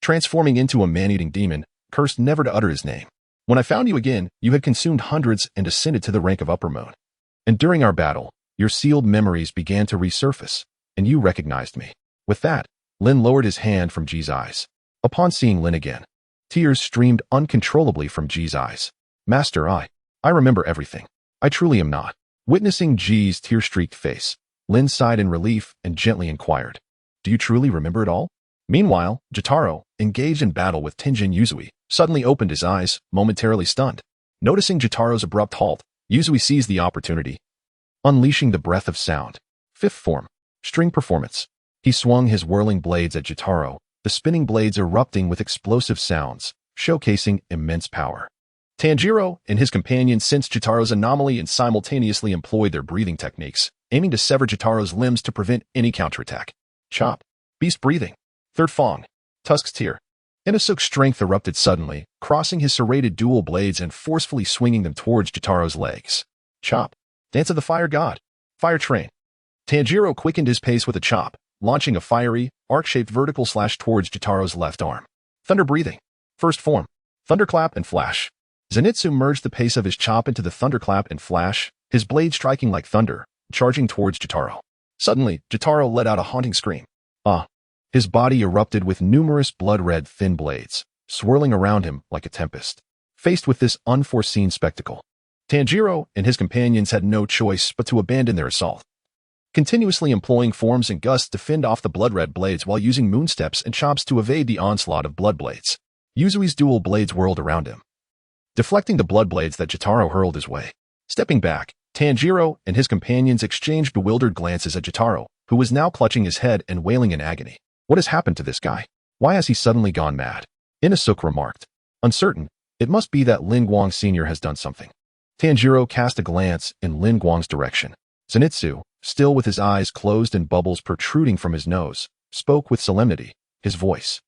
transforming into a man-eating demon, cursed never to utter his name. When I found you again, you had consumed hundreds and ascended to the rank of upper moon. And during our battle, your sealed memories began to resurface, and you recognized me. With that, Lin lowered his hand from Ji's eyes. Upon seeing Lin again, tears streamed uncontrollably from Ji's eyes. Master, I remember everything. I truly am not. Witnessing Ji's tear-streaked face, Lin sighed in relief and gently inquired, do you truly remember it all? Meanwhile, Jotaro, engaged in battle with Tenjin Yuzui, suddenly opened his eyes, momentarily stunned. Noticing Jotaro's abrupt halt, Yuzui seized the opportunity, unleashing the breath of sound. Fifth form, string performance. He swung his whirling blades at Jotaro, the spinning blades erupting with explosive sounds, showcasing immense power. Tanjiro and his companions sensed Jotaro's anomaly and simultaneously employed their breathing techniques, aiming to sever Jotaro's limbs to prevent any counterattack. Chop. Beast breathing. Third Fong. Tusk's tear. Inosuke's strength erupted suddenly, crossing his serrated dual blades and forcefully swinging them towards Jotaro's legs. Chop. Dance of the Fire God. Fire Train. Tanjiro quickened his pace with a chop, launching a fiery, arc-shaped vertical slash towards Jotaro's left arm. Thunder breathing. First form. Thunderclap and flash. Zenitsu merged the pace of his chop into the thunderclap and flash, his blade striking like thunder, charging towards Jotaro. Suddenly, Jotaro let out a haunting scream. His body erupted with numerous blood-red thin blades, swirling around him like a tempest. Faced with this unforeseen spectacle, Tanjiro and his companions had no choice but to abandon their assault, continuously employing forms and gusts to fend off the blood-red blades while using moonsteps and chops to evade the onslaught of blood blades. Yuzui's dual blades whirled around him, deflecting the blood blades that Jotaro hurled his way. Stepping back, Tanjiro and his companions exchanged bewildered glances at Jotaro, who was now clutching his head and wailing in agony. What has happened to this guy? Why has he suddenly gone mad? Inosuke remarked. Uncertain, it must be that Lin Guang Sr. has done something. Tanjiro cast a glance in Lin Guang's direction. Zenitsu, still with his eyes closed and bubbles protruding from his nose, spoke with solemnity, his voice.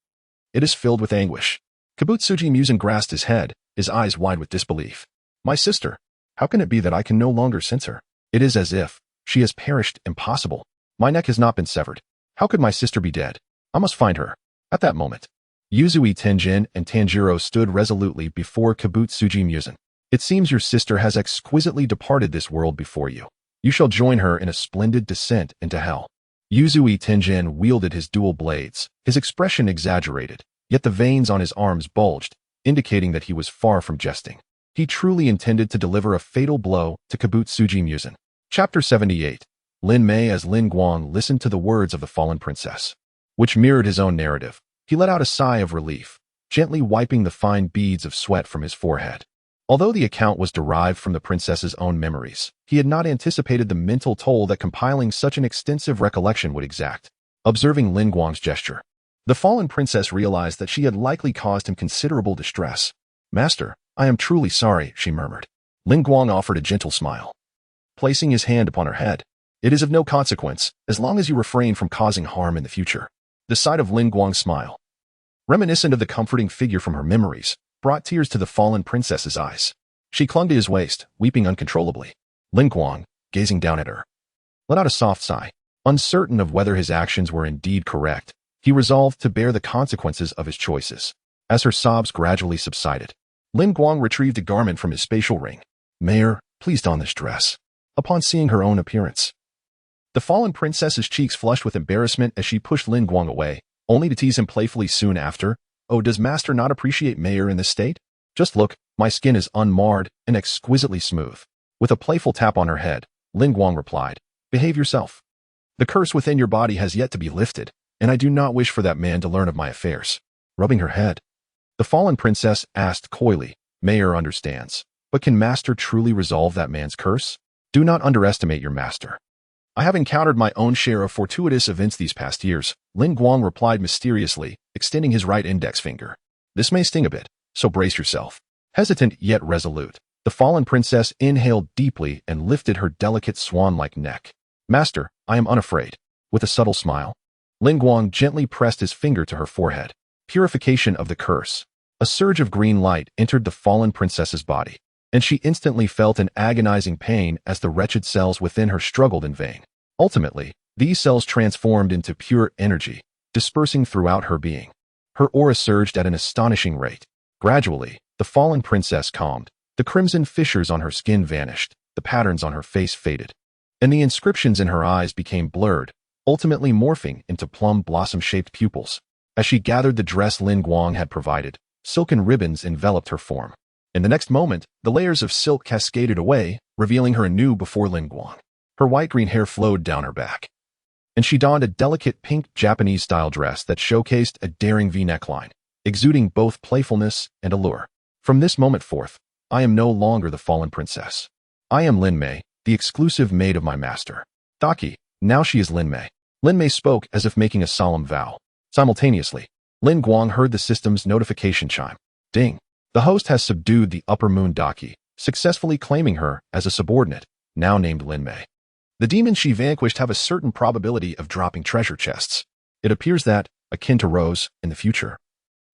It is filled with anguish. Kibutsuji Muzan grasped his head, his eyes wide with disbelief. My sister. How can it be that I can no longer sense her? It is as if she has perished. Impossible. My neck has not been severed. How could my sister be dead? I must find her. At that moment, Yuzui, Tenjin, and Tanjiro stood resolutely before Kibutsuji Muzan. It seems your sister has exquisitely departed this world before you. You shall join her in a splendid descent into hell. Yuzui Tenjin wielded his dual blades, his expression exaggerated, yet the veins on his arms bulged, indicating that he was far from jesting. He truly intended to deliver a fatal blow to Kibutsuji Muzan. Chapter 78. Lin Mei as Lin Guang listened to the words of the fallen princess, which mirrored his own narrative. He let out a sigh of relief, gently wiping the fine beads of sweat from his forehead. Although the account was derived from the princess's own memories, he had not anticipated the mental toll that compiling such an extensive recollection would exact. Observing Lin Guang's gesture, the fallen princess realized that she had likely caused him considerable distress. Master, I am truly sorry, she murmured. Lin Guang offered a gentle smile, placing his hand upon her head. It is of no consequence, as long as you refrain from causing harm in the future. The sight of Lin Guang's smile, reminiscent of the comforting figure from her memories, brought tears to the fallen princess's eyes. She clung to his waist, weeping uncontrollably. Lin Guang, gazing down at her, let out a soft sigh. Uncertain of whether his actions were indeed correct, he resolved to bear the consequences of his choices. As her sobs gradually subsided, Lin Guang retrieved a garment from his spatial ring. Mayor, please don this dress. Upon seeing her own appearance, the fallen princess's cheeks flushed with embarrassment as she pushed Lin Guang away, only to tease him playfully soon after. Oh, does master not appreciate Mayor in this state? Just look, my skin is unmarred and exquisitely smooth. With a playful tap on her head, Lin Guang replied, behave yourself. The curse within your body has yet to be lifted, and I do not wish for that man to learn of my affairs. Rubbing her head, the fallen princess asked coyly, Mayor understands, but can master truly resolve that man's curse? Do not underestimate your master. I have encountered my own share of fortuitous events these past years, Lin Guang replied mysteriously, extending his right index finger. This may sting a bit, so brace yourself. Hesitant yet resolute, the fallen princess inhaled deeply and lifted her delicate swan-like neck. Master, I am unafraid. With a subtle smile, Lin Guang gently pressed his finger to her forehead. Purification of the curse. A surge of green light entered the fallen princess's body. and she instantly felt an agonizing pain as the wretched cells within her struggled in vain. Ultimately, these cells transformed into pure energy, dispersing throughout her being. Her aura surged at an astonishing rate. Gradually, the fallen princess calmed. The crimson fissures on her skin vanished, the patterns on her face faded, and the inscriptions in her eyes became blurred, ultimately morphing into plum blossom-shaped pupils. As she gathered the dress Lin Guang had provided, silken ribbons enveloped her form. In the next moment, the layers of silk cascaded away, revealing her anew before Lin Guang. Her white-green hair flowed down her back, and she donned a delicate pink Japanese-style dress that showcased a daring V-neckline, exuding both playfulness and allure. From this moment forth, I am no longer the fallen princess. I am Lin Mei, the exclusive maid of my master. Daki, now she is Lin Mei. Lin Mei spoke as if making a solemn vow. Simultaneously, Lin Guang heard the system's notification chime. Ding. The host has subdued the upper moon Daki, successfully claiming her as a subordinate, now named Lin Mei. The demons she vanquished have a certain probability of dropping treasure chests. It appears that, akin to Rose, in the future,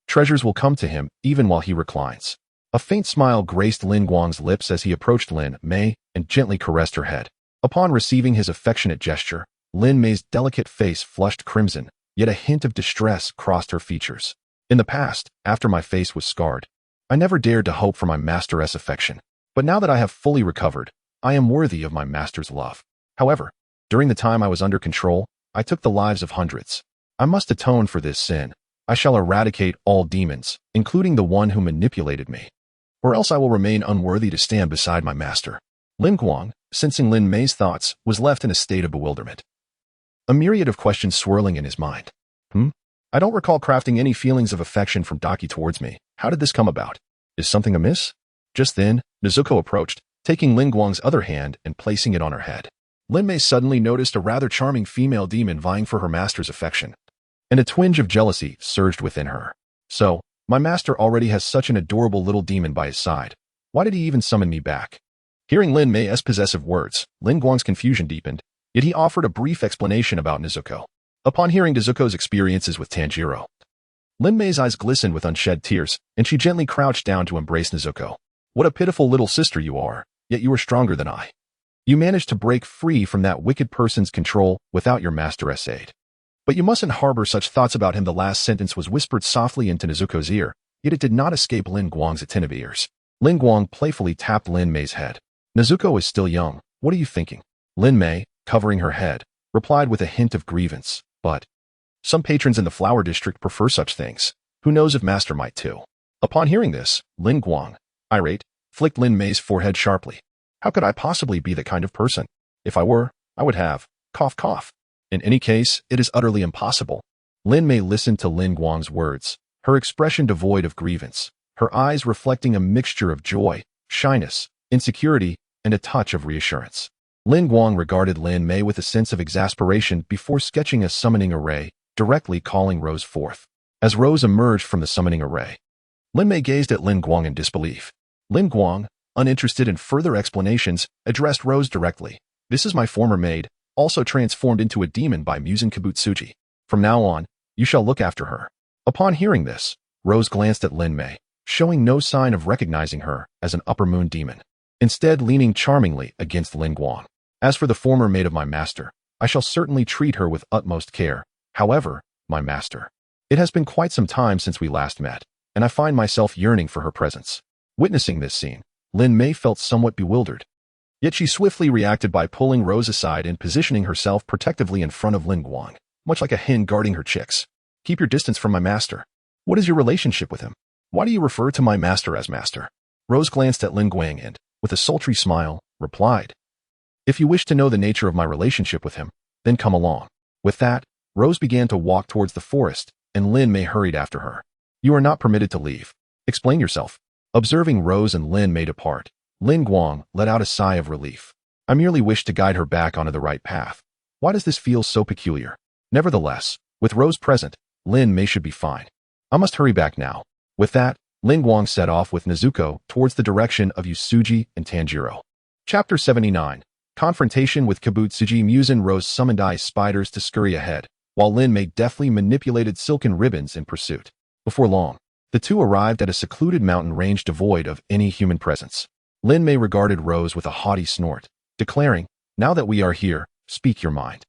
treasures will come to him even while he reclines. A faint smile graced Lin Guang's lips as he approached Lin Mei and gently caressed her head. Upon receiving his affectionate gesture, Lin Mei's delicate face flushed crimson, yet a hint of distress crossed her features. In the past, after my face was scarred, I never dared to hope for my master's affection. But now that I have fully recovered, I am worthy of my master's love. However, during the time I was under control, I took the lives of hundreds. I must atone for this sin. I shall eradicate all demons, including the one who manipulated me, or else I will remain unworthy to stand beside my master. Lin Guang, sensing Lin Mei's thoughts, was left in a state of bewilderment. A myriad of questions swirling in his mind. I don't recall crafting any feelings of affection from Daki towards me. How did this come about? Is something amiss? Just then, Nezuko approached, taking Lin Guang's other hand and placing it on her head. Lin Mei suddenly noticed a rather charming female demon vying for her master's affection, and a twinge of jealousy surged within her. So, my master already has such an adorable little demon by his side. Why did he even summon me back? Hearing Lin Mei's possessive words, Lin Guang's confusion deepened, yet he offered a brief explanation about Nezuko. Upon hearing Nezuko's experiences with Tanjiro, Lin Mei's eyes glistened with unshed tears, and she gently crouched down to embrace Nezuko. What a pitiful little sister you are, yet you are stronger than I. You managed to break free from that wicked person's control without your master's aid. But you mustn't harbor such thoughts about him. The last sentence was whispered softly into Nezuko's ear, yet it did not escape Lin Guang's attentive ears. Lin Guang playfully tapped Lin Mei's head. Nezuko is still young. What are you thinking? Lin Mei, covering her head, replied with a hint of grievance. But some patrons in the flower district prefer such things. Who knows if master might too? Upon hearing this, Lin Guang, irate, flicked Lin Mei's forehead sharply. How could I possibly be that kind of person? If I were, I would have, cough cough. In any case, it is utterly impossible. Lin Mei listened to Lin Guang's words, her expression devoid of grievance, her eyes reflecting a mixture of joy, shyness, insecurity, and a touch of reassurance. Lin Guang regarded Lin Mei with a sense of exasperation before sketching a summoning array, directly calling Rose forth. As Rose emerged from the summoning array, Lin Mei gazed at Lin Guang in disbelief. Lin Guang, uninterested in further explanations, addressed Rose directly. This is my former maid, also transformed into a demon by Muzan Kibutsuji. From now on, you shall look after her. Upon hearing this, Rose glanced at Lin Mei, showing no sign of recognizing her as an upper moon demon, instead leaning charmingly against Lin Guang. As for the former maid of my master, I shall certainly treat her with utmost care. However, my master, it has been quite some time since we last met, and I find myself yearning for her presence. Witnessing this scene, Lin Mei felt somewhat bewildered. Yet she swiftly reacted by pulling Rose aside and positioning herself protectively in front of Lin Guang, much like a hen guarding her chicks. Keep your distance from my master. What is your relationship with him? Why do you refer to my master as master? Rose glanced at Lin Guang and, with a sultry smile, replied, If you wish to know the nature of my relationship with him, then come along. With that, Rose began to walk towards the forest, and Lin Mei hurried after her. You are not permitted to leave. Explain yourself. Observing Rose and Lin Mei depart, Lin Guang let out a sigh of relief. I merely wished to guide her back onto the right path. Why does this feel so peculiar? Nevertheless, with Rose present, Lin Mei should be fine. I must hurry back now. With that, Lin Guang set off with Nezuko towards the direction of Usuji and Tanjiro. Chapter 79. Confrontation with Kibutsuji. Muzan Rose summoned ice spiders to scurry ahead, while Lin Mei deftly manipulated silken ribbons in pursuit. Before long, the two arrived at a secluded mountain range devoid of any human presence. Lin Mei regarded Rose with a haughty snort, declaring, "Now that we are here, speak your mind.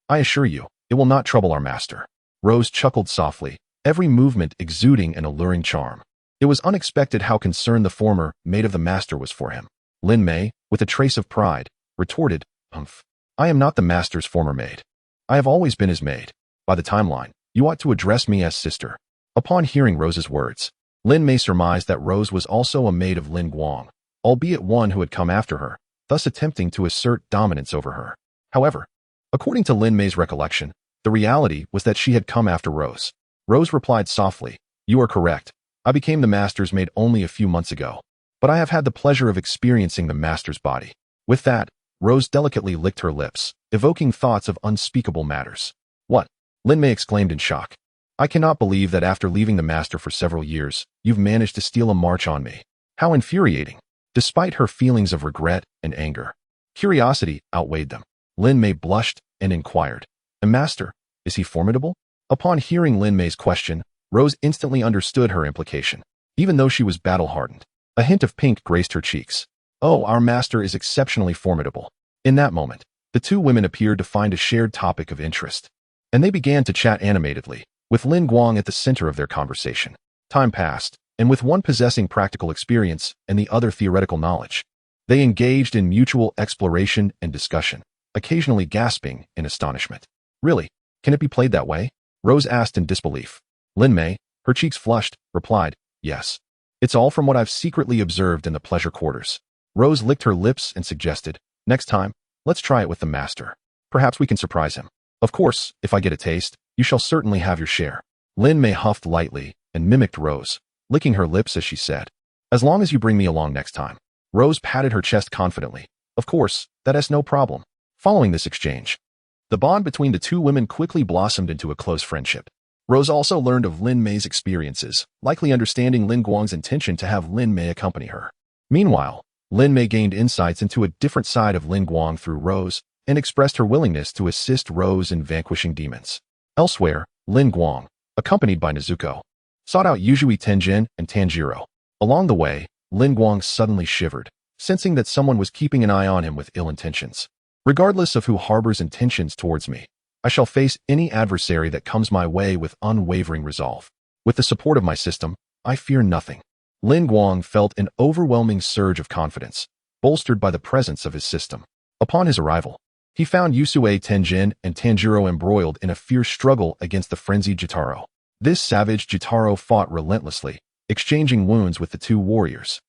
I assure you, it will not trouble our master." Rose chuckled softly, every movement exuding an alluring charm. It was unexpected how concerned the former maid of the master was for him. Lin Mei, with a trace of pride, retorted, "Humph. I am not the master's former maid. I have always been his maid. By the timeline, you ought to address me as sister." Upon hearing Rose's words, Lin Mei surmised that Rose was also a maid of Lin Guang, albeit one who had come after her, thus attempting to assert dominance over her. However, according to Lin Mei's recollection, the reality was that she had come after Rose. Rose replied softly, "You are correct. I became the master's maid only a few months ago, but I have had the pleasure of experiencing the master's body." With that, Rose delicately licked her lips, evoking thoughts of unspeakable matters. "What?" Lin Mei exclaimed in shock. "I cannot believe that after leaving the master for several years, you've managed to steal a march on me. How infuriating." Despite her feelings of regret and anger, curiosity outweighed them. Lin Mei blushed and inquired, "A master, is he formidable?" Upon hearing Lin Mei's question, Rose instantly understood her implication. Even though she was battle-hardened, a hint of pink graced her cheeks. "Oh, our master is exceptionally formidable." In that moment, the two women appeared to find a shared topic of interest, and they began to chat animatedly, with Lin Guang at the center of their conversation. Time passed, and with one possessing practical experience and the other theoretical knowledge, they engaged in mutual exploration and discussion, occasionally gasping in astonishment. "Really? Can it be played that way?" Rose asked in disbelief. Lin Mei, her cheeks flushed, replied, "Yes. It's all from what I've secretly observed in the pleasure quarters." Rose licked her lips and suggested, "Next time, let's try it with the master. Perhaps we can surprise him. Of course, if I get a taste, you shall certainly have your share." Lin Mei huffed lightly and mimicked Rose, licking her lips as she said, "As long as you bring me along next time." Rose patted her chest confidently. "Of course, that is no problem." Following this exchange, the bond between the two women quickly blossomed into a close friendship. Rose also learned of Lin Mei's experiences, likely understanding Lin Guang's intention to have Lin Mei accompany her. Meanwhile, Lin Mei gained insights into a different side of Lin Guang through Rose and expressed her willingness to assist Rose in vanquishing demons. Elsewhere, Lin Guang, accompanied by Nezuko, sought out Yuzui Tenjin and Tanjiro. Along the way, Lin Guang suddenly shivered, sensing that someone was keeping an eye on him with ill intentions. "Regardless of who harbors intentions towards me, I shall face any adversary that comes my way with unwavering resolve. With the support of my system, I fear nothing." Lin Guang felt an overwhelming surge of confidence, bolstered by the presence of his system. Upon his arrival, he found Yuzui Tenjin and Tanjiro embroiled in a fierce struggle against the frenzied Jotaro. This savage Jotaro fought relentlessly, exchanging wounds with the two warriors,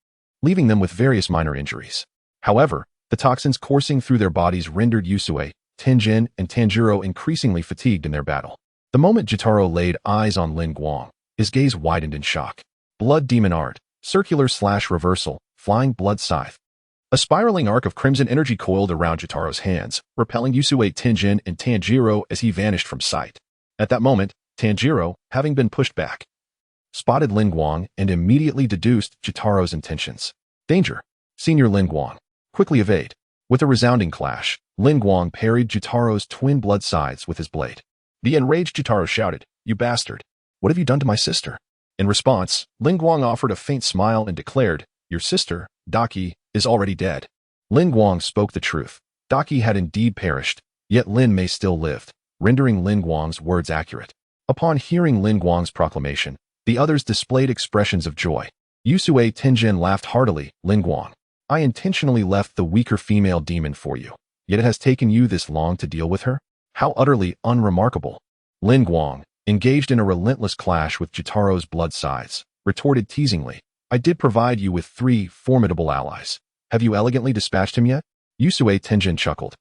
leaving them with various minor injuries. However, the toxins coursing through their bodies rendered Yuzui, Tenjin, and Tanjiro increasingly fatigued in their battle. The moment Jotaro laid eyes on Lin Guang, his gaze widened in shock. Blood demon art, circular/reversal, flying blood scythe. A spiraling arc of crimson energy coiled around Jotaro's hands, repelling Yuzui Tenjin and Tanjiro as he vanished from sight. At that moment, Tanjiro, having been pushed back, spotted Lin Guang and immediately deduced Jotaro's intentions. "Danger! Senior Lin Guang, quickly evade." With a resounding clash, Lin Guang parried Jotaro's twin blood scythes with his blade. The enraged Jotaro shouted, "You bastard! What have you done to my sister?" In response, Lin Guang offered a faint smile and declared, "Your sister, Daki, is already dead." Lin Guang spoke the truth. Daki had indeed perished, yet Lin Mei still lived, rendering Lin Guang's words accurate. Upon hearing Lin Guang's proclamation, the others displayed expressions of joy. Yuzui Tenjin laughed heartily. "Lin Guang, I intentionally left the weaker female demon for you, yet it has taken you this long to deal with her? How utterly unremarkable." Lin Guang, engaged in a relentless clash with Jotaro's blood scythes, retorted teasingly, "I did provide you with 3 formidable allies. Have you elegantly dispatched him yet?" Yuzui Tenjin chuckled.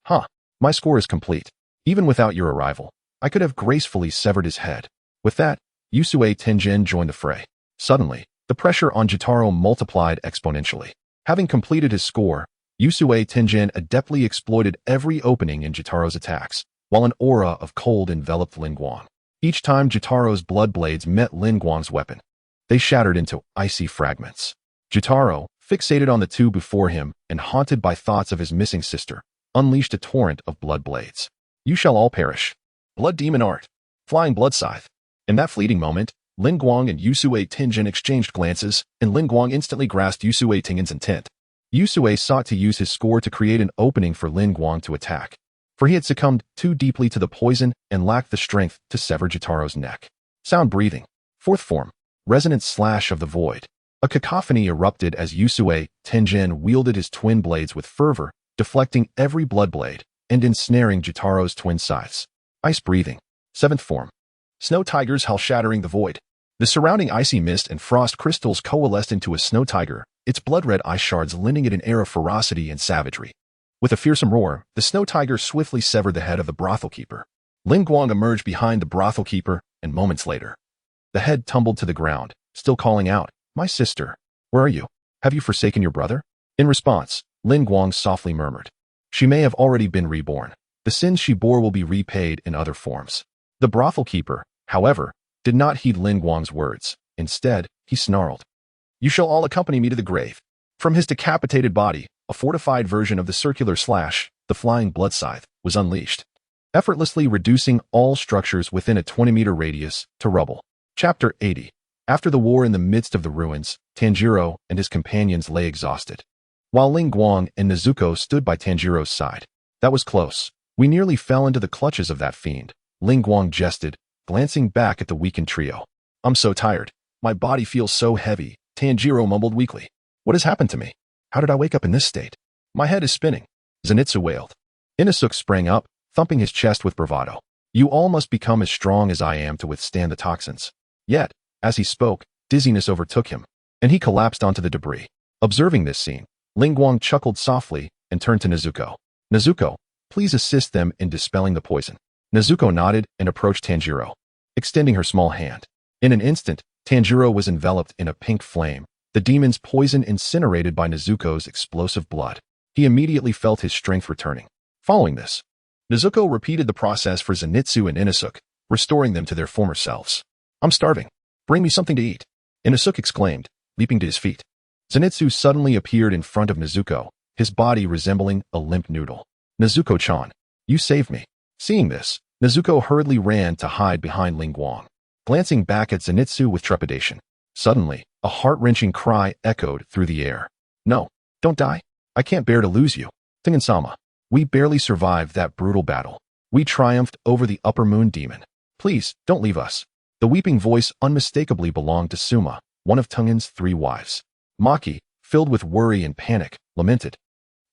"Huh, my score is complete. Even without your arrival, I could have gracefully severed his head." With that, Yuzui Tenjin joined the fray. Suddenly, the pressure on Jotaro multiplied exponentially. Having completed his score, Yuzui Tenjin adeptly exploited every opening in Jotaro's attacks, while an aura of cold enveloped Lin Guang. Each time Jotaro's blood blades met Lin Guang's weapon, they shattered into icy fragments. Jotaro, fixated on the two before him and haunted by thoughts of his missing sister, unleashed a torrent of blood blades. "You shall all perish." Blood demon art. Flying blood scythe. In that fleeting moment, Lin Guang and Yuzui Tenjin exchanged glances, and Lin Guang instantly grasped Yuzui Tenjin's intent. Yusue sought to use his score to create an opening for Lin Guang to attack, for he had succumbed too deeply to the poison and lacked the strength to sever Jotaro's neck. Sound breathing. Fourth form. Resonant slash of the void. A cacophony erupted as Yusue Tenjin wielded his twin blades with fervor, deflecting every blood blade and ensnaring Jotaro's twin scythes. Ice breathing. Seventh form. Snow tigers howl shattering the void. The surrounding icy mist and frost crystals coalesced into a snow tiger, its blood-red ice shards lending it an air of ferocity and savagery. With a fearsome roar, the snow tiger swiftly severed the head of the brothel keeper. Lin Guang emerged behind the brothel keeper, and moments later, the head tumbled to the ground, still calling out, "My sister, where are you? Have you forsaken your brother?" In response, Lin Guang softly murmured, "She may have already been reborn. The sins she bore will be repaid in other forms." The brothel keeper, however, did not heed Lin Guang's words. Instead, he snarled, "You shall all accompany me to the grave." From his decapitated body, a fortified version of the circular slash, the flying blood scythe, was unleashed, effortlessly reducing all structures within a 20-meter radius to rubble. Chapter 80. After the war in the midst of the ruins, Tanjiro and his companions lay exhausted, while Lin Guang and Nezuko stood by Tanjiro's side. "That was close. We nearly fell into the clutches of that fiend," Lin Guang jested, glancing back at the weakened trio. "I'm so tired. My body feels so heavy," Tanjiro mumbled weakly. "What has happened to me? How did I wake up in this state? My head is spinning." Zenitsu wailed. Inosuke sprang up, thumping his chest with bravado. "You all must become as strong as I am to withstand the toxins." Yet, as he spoke, dizziness overtook him, and he collapsed onto the debris. Observing this scene, Lin Guang chuckled softly and turned to Nezuko. "Nezuko, please assist them in dispelling the poison." Nezuko nodded and approached Tanjiro, extending her small hand. In an instant, Tanjiro was enveloped in a pink flame, the demon's poison incinerated by Nezuko's explosive blood. He immediately felt his strength returning. Following this, Nezuko repeated the process for Zenitsu and Inosuke, restoring them to their former selves. "I'm starving. Bring me something to eat," Inosuke exclaimed, leaping to his feet. Zenitsu suddenly appeared in front of Nezuko, his body resembling a limp noodle. "Nezuko-chan, you saved me." Seeing this, Nezuko hurriedly ran to hide behind Lin Guang, glancing back at Zenitsu with trepidation. Suddenly, a heart-wrenching cry echoed through the air. "No, don't die. I can't bear to lose you. Tengen-sama, we barely survived that brutal battle. We triumphed over the upper moon demon. Please, don't leave us." The weeping voice unmistakably belonged to Suma, one of Tengen's 3 wives. Maki, filled with worry and panic, lamented,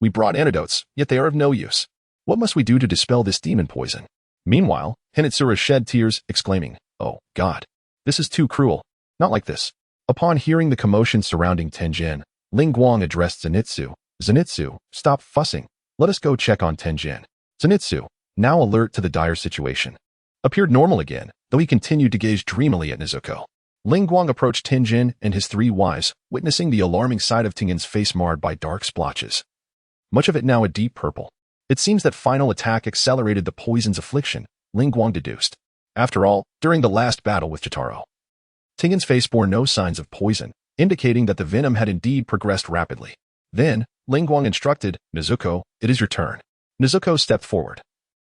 "We brought antidotes, yet they are of no use. What must we do to dispel this demon poison?" Meanwhile, Hinitsura shed tears, exclaiming, "Oh, God, this is too cruel. Not like this." Upon hearing the commotion surrounding Tenjin, Lin Guang addressed Zenitsu. "Zenitsu, stop fussing. Let us go check on Tenjin." Zenitsu, now alert to the dire situation, appeared normal again, though he continued to gaze dreamily at Nezuko. Lin Guang approached Tenjin and his 3 wives, witnessing the alarming sight of Tengen's face marred by dark splotches, much of it now a deep purple. It seems that final attack accelerated the poison's affliction, Lin Guang deduced. After all, during the last battle with Jotaro, Tengen's face bore no signs of poison, indicating that the venom had indeed progressed rapidly. Then, Lin Guang instructed, "Nezuko, it is your turn." Nezuko stepped forward,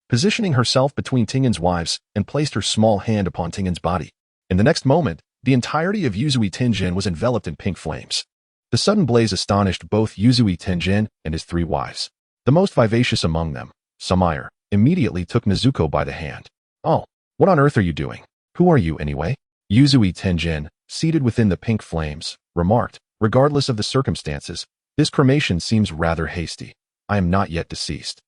positioning herself between Tengen's wives, and placed her small hand upon Tengen's body. In the next moment, the entirety of Yuzui Tenjin was enveloped in pink flames. The sudden blaze astonished both Yuzui Tenjin and his 3 wives. The most vivacious among them, Samaire, immediately took Nezuko by the hand. "Oh, what on earth are you doing? Who are you, anyway?" Yuzui Tenjin, seated within the pink flames, remarked, "Regardless of the circumstances, this cremation seems rather hasty. I am not yet deceased.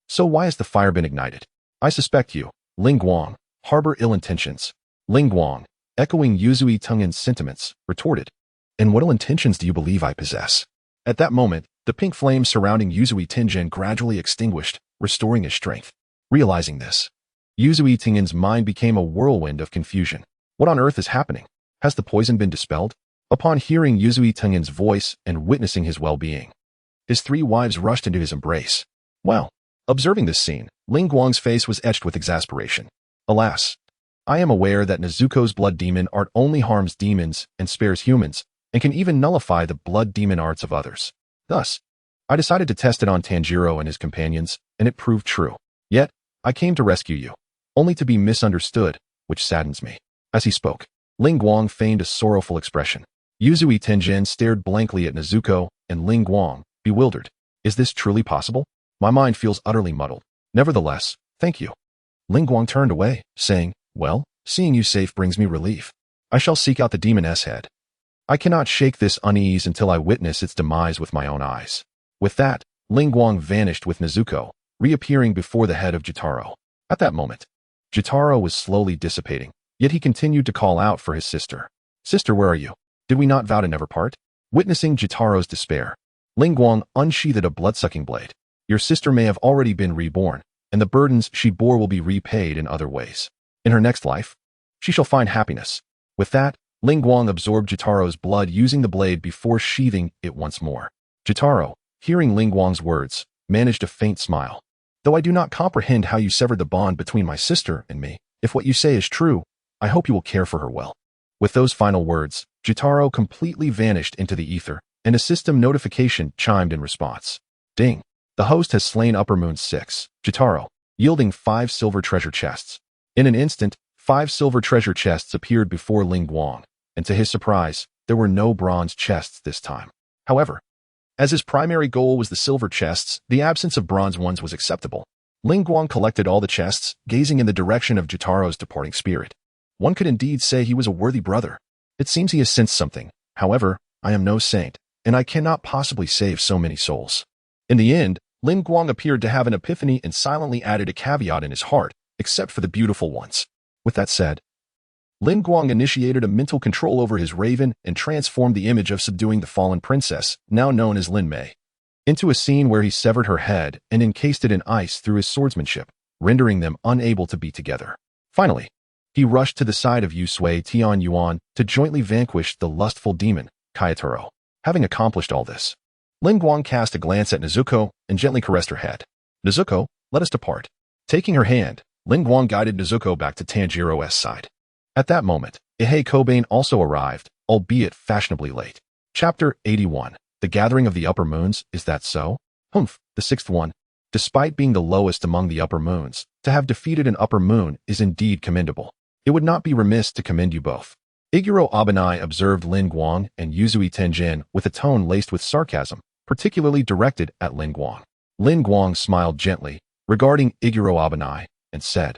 So why has the fire been ignited? I suspect you, Lin Guang, harbor ill intentions." Lin Guang, echoing Yuzui Tengen's sentiments, retorted, "And what ill intentions do you believe I possess?" At that moment, the pink flames surrounding Yuzui Tenjin gradually extinguished, restoring his strength. Realizing this, Yuzui Tengen's mind became a whirlwind of confusion. What on earth is happening? Has the poison been dispelled? Upon hearing Yuzui Tengen's voice and witnessing his well-being, his 3 wives rushed into his embrace. Well, observing this scene, Lin Guang's face was etched with exasperation. "Alas, I am aware that Nezuko's blood demon art only harms demons and spares humans, and can even nullify the blood demon arts of others. Thus, I decided to test it on Tanjiro and his companions, and it proved true. Yet, I came to rescue you, only to be misunderstood, which saddens me." As he spoke, Lin Guang feigned a sorrowful expression. Yuzui Tenjin stared blankly at Nezuko and Lin Guang, bewildered. Is this truly possible? My mind feels utterly muddled. Nevertheless, thank you. Lin Guang turned away, saying, well, seeing you safe brings me relief. I shall seek out the demon's head. I cannot shake this unease until I witness its demise with my own eyes. With that, Lin Guang vanished with Nezuko, reappearing before the head of Jotaro. At that moment, Jotaro was slowly dissipating, yet he continued to call out for his sister. Sister, where are you? Did we not vow to never part? Witnessing Jotaro's despair, Lin Guang unsheathed a blood-sucking blade. Your sister may have already been reborn, and the burdens she bore will be repaid in other ways. In her next life, she shall find happiness. With that, Lin Guang absorbed Jotaro's blood using the blade before sheathing it once more. Jotaro, hearing Lin Guang's words, managed a faint smile. Though I do not comprehend how you severed the bond between my sister and me, if what you say is true, I hope you will care for her well. With those final words, Jotaro completely vanished into the ether, and a system notification chimed in response. Ding! The host has slain Upper Moon 6, Jotaro, yielding 5 silver treasure chests. In an instant, 5 silver treasure chests appeared before Lin Guang, and to his surprise, there were no bronze chests this time. However, as his primary goal was the silver chests, the absence of bronze ones was acceptable. Lin Guang collected all the chests, gazing in the direction of Jotaro's departing spirit. One could indeed say he was a worthy brother. It seems he has sensed something. However, I am no saint, and I cannot possibly save so many souls. In the end, Lin Guang appeared to have an epiphany and silently added a caveat in his heart, except for the beautiful ones. With that said, Lin Guang initiated a mental control over his raven and transformed the image of subduing the fallen princess, now known as Lin Mei, into a scene where he severed her head and encased it in ice through his swordsmanship, rendering them unable to be together. Finally, he rushed to the side of Yusui Tian Yuan to jointly vanquish the lustful demon, Kayataro. Having accomplished all this, Lin Guang cast a glance at Nezuko and gently caressed her head. Nezuko, let us depart. Taking her hand, Lin Guang guided Nezuko back to Tanjiro's side. At that moment, Ihei Kobain also arrived, albeit fashionably late. Chapter 81. The Gathering of the Upper Moons, is that so? Humph, the 6th one. Despite being the lowest among the upper moons, to have defeated an upper moon is indeed commendable. It would not be remiss to commend you both. Iguro Abanai observed Lin Guang and Yuzui Tenjin with a tone laced with sarcasm, particularly directed at Lin Guang. Lin Guang smiled gently, regarding Iguro Abanai, and said,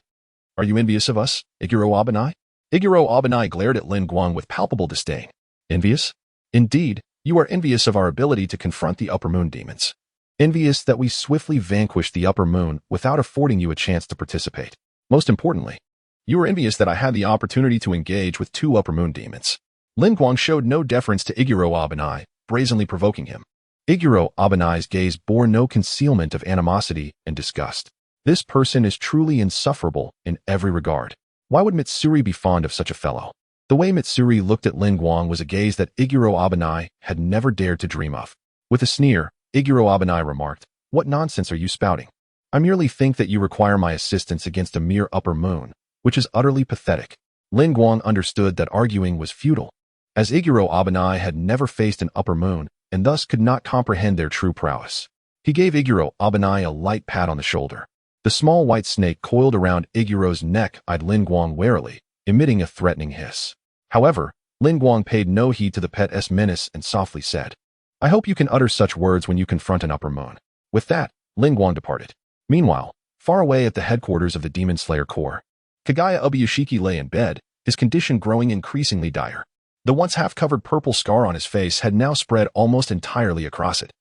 Are you envious of us, Iguro Abanai? Iguro Abanai glared at Lin Guang with palpable disdain. Envious? Indeed, you are envious of our ability to confront the upper moon demons. Envious that we swiftly vanquished the upper moon without affording you a chance to participate. Most importantly, you are envious that I had the opportunity to engage with 2 upper moon demons. Lin Guang showed no deference to Iguro Abanai, brazenly provoking him. Iguro Abanai's gaze bore no concealment of animosity and disgust. This person is truly insufferable in every regard. Why would Mitsuri be fond of such a fellow? The way Mitsuri looked at Lin Guang was a gaze that Iguro Abanai had never dared to dream of. With a sneer, Iguro Abanai remarked, What nonsense are you spouting? I merely think that you require my assistance against a mere upper moon, which is utterly pathetic. Lin Guang understood that arguing was futile, as Iguro Abanai had never faced an upper moon and thus could not comprehend their true prowess. He gave Iguro Abanai a light pat on the shoulder. The small white snake coiled around Iguro's neck eyed Lin Guang warily, emitting a threatening hiss. However, Lin Guang paid no heed to the pet's menace and softly said, I hope you can utter such words when you confront an upper moon. With that, Lin Guang departed. Meanwhile, far away at the headquarters of the Demon Slayer Corps, Kagaya Ubuyashiki lay in bed, his condition growing increasingly dire. The once half-covered purple scar on his face had now spread almost entirely across it,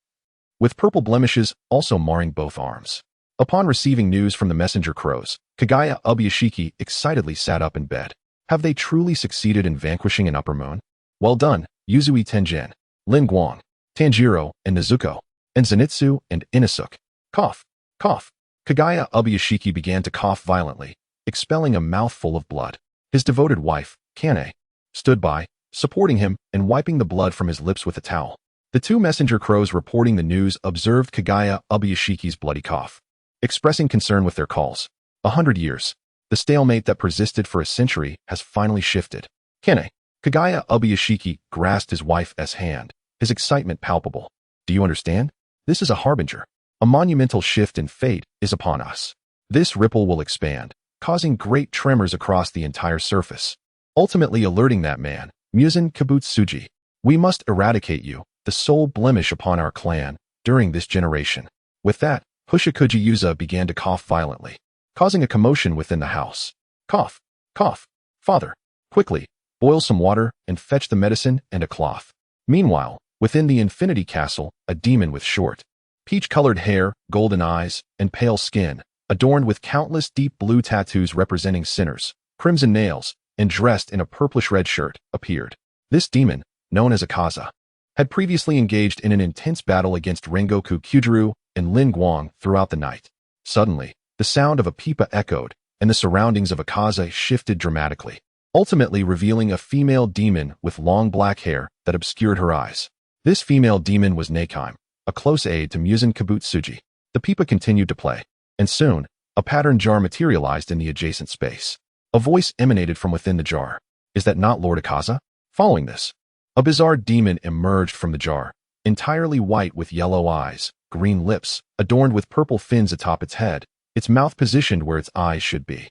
with purple blemishes also marring both arms. Upon receiving news from the messenger crows, Kagaya Ubuyashiki excitedly sat up in bed. Have they truly succeeded in vanquishing an upper moon? Well done, Yuzui Tenjin, Lin Guang, Tanjiro, and Nezuko, and Zenitsu and Inosuke. Cough, cough. Kagaya Ubuyashiki began to cough violently, expelling a mouthful of blood. His devoted wife, Kane, stood by, supporting him and wiping the blood from his lips with a towel. The 2 messenger crows reporting the news observed Kagaya Ubuyashiki's bloody cough, expressing concern with their calls. 100 years. The stalemate that persisted for a century has finally shifted. Kane, Kagaya Ubuyashiki grasped his wife's hand, his excitement palpable. Do you understand? This is a harbinger. A monumental shift in fate is upon us. This ripple will expand, causing great tremors across the entire surface, ultimately alerting that man, Muzan Kibutsuji. We must eradicate you, the sole blemish upon our clan, during this generation. With that, Hoshikuji Yuza began to cough violently, causing a commotion within the house. Cough, cough. Father, quickly, boil some water and fetch the medicine and a cloth. Meanwhile, within the Infinity Castle, a demon with short, peach-colored hair, golden eyes, and pale skin, adorned with countless deep blue tattoos representing sinners, crimson nails, and dressed in a purplish-red shirt, appeared. This demon, known as Akaza, had previously engaged in an intense battle against Rengoku Kyujiro and Lin Guang throughout the night. Suddenly, the sound of a pipa echoed, and the surroundings of Akaza shifted dramatically, ultimately revealing a female demon with long black hair that obscured her eyes. This female demon was Nakeim, a close aide to Muzan Kibutsuji. The pipa continued to play, and soon, a pattern jar materialized in the adjacent space. A voice emanated from within the jar. Is that not Lord Akaza? Following this, a bizarre demon emerged from the jar, entirely white with yellow eyes, green lips, adorned with purple fins atop its head, its mouth positioned where its eyes should be,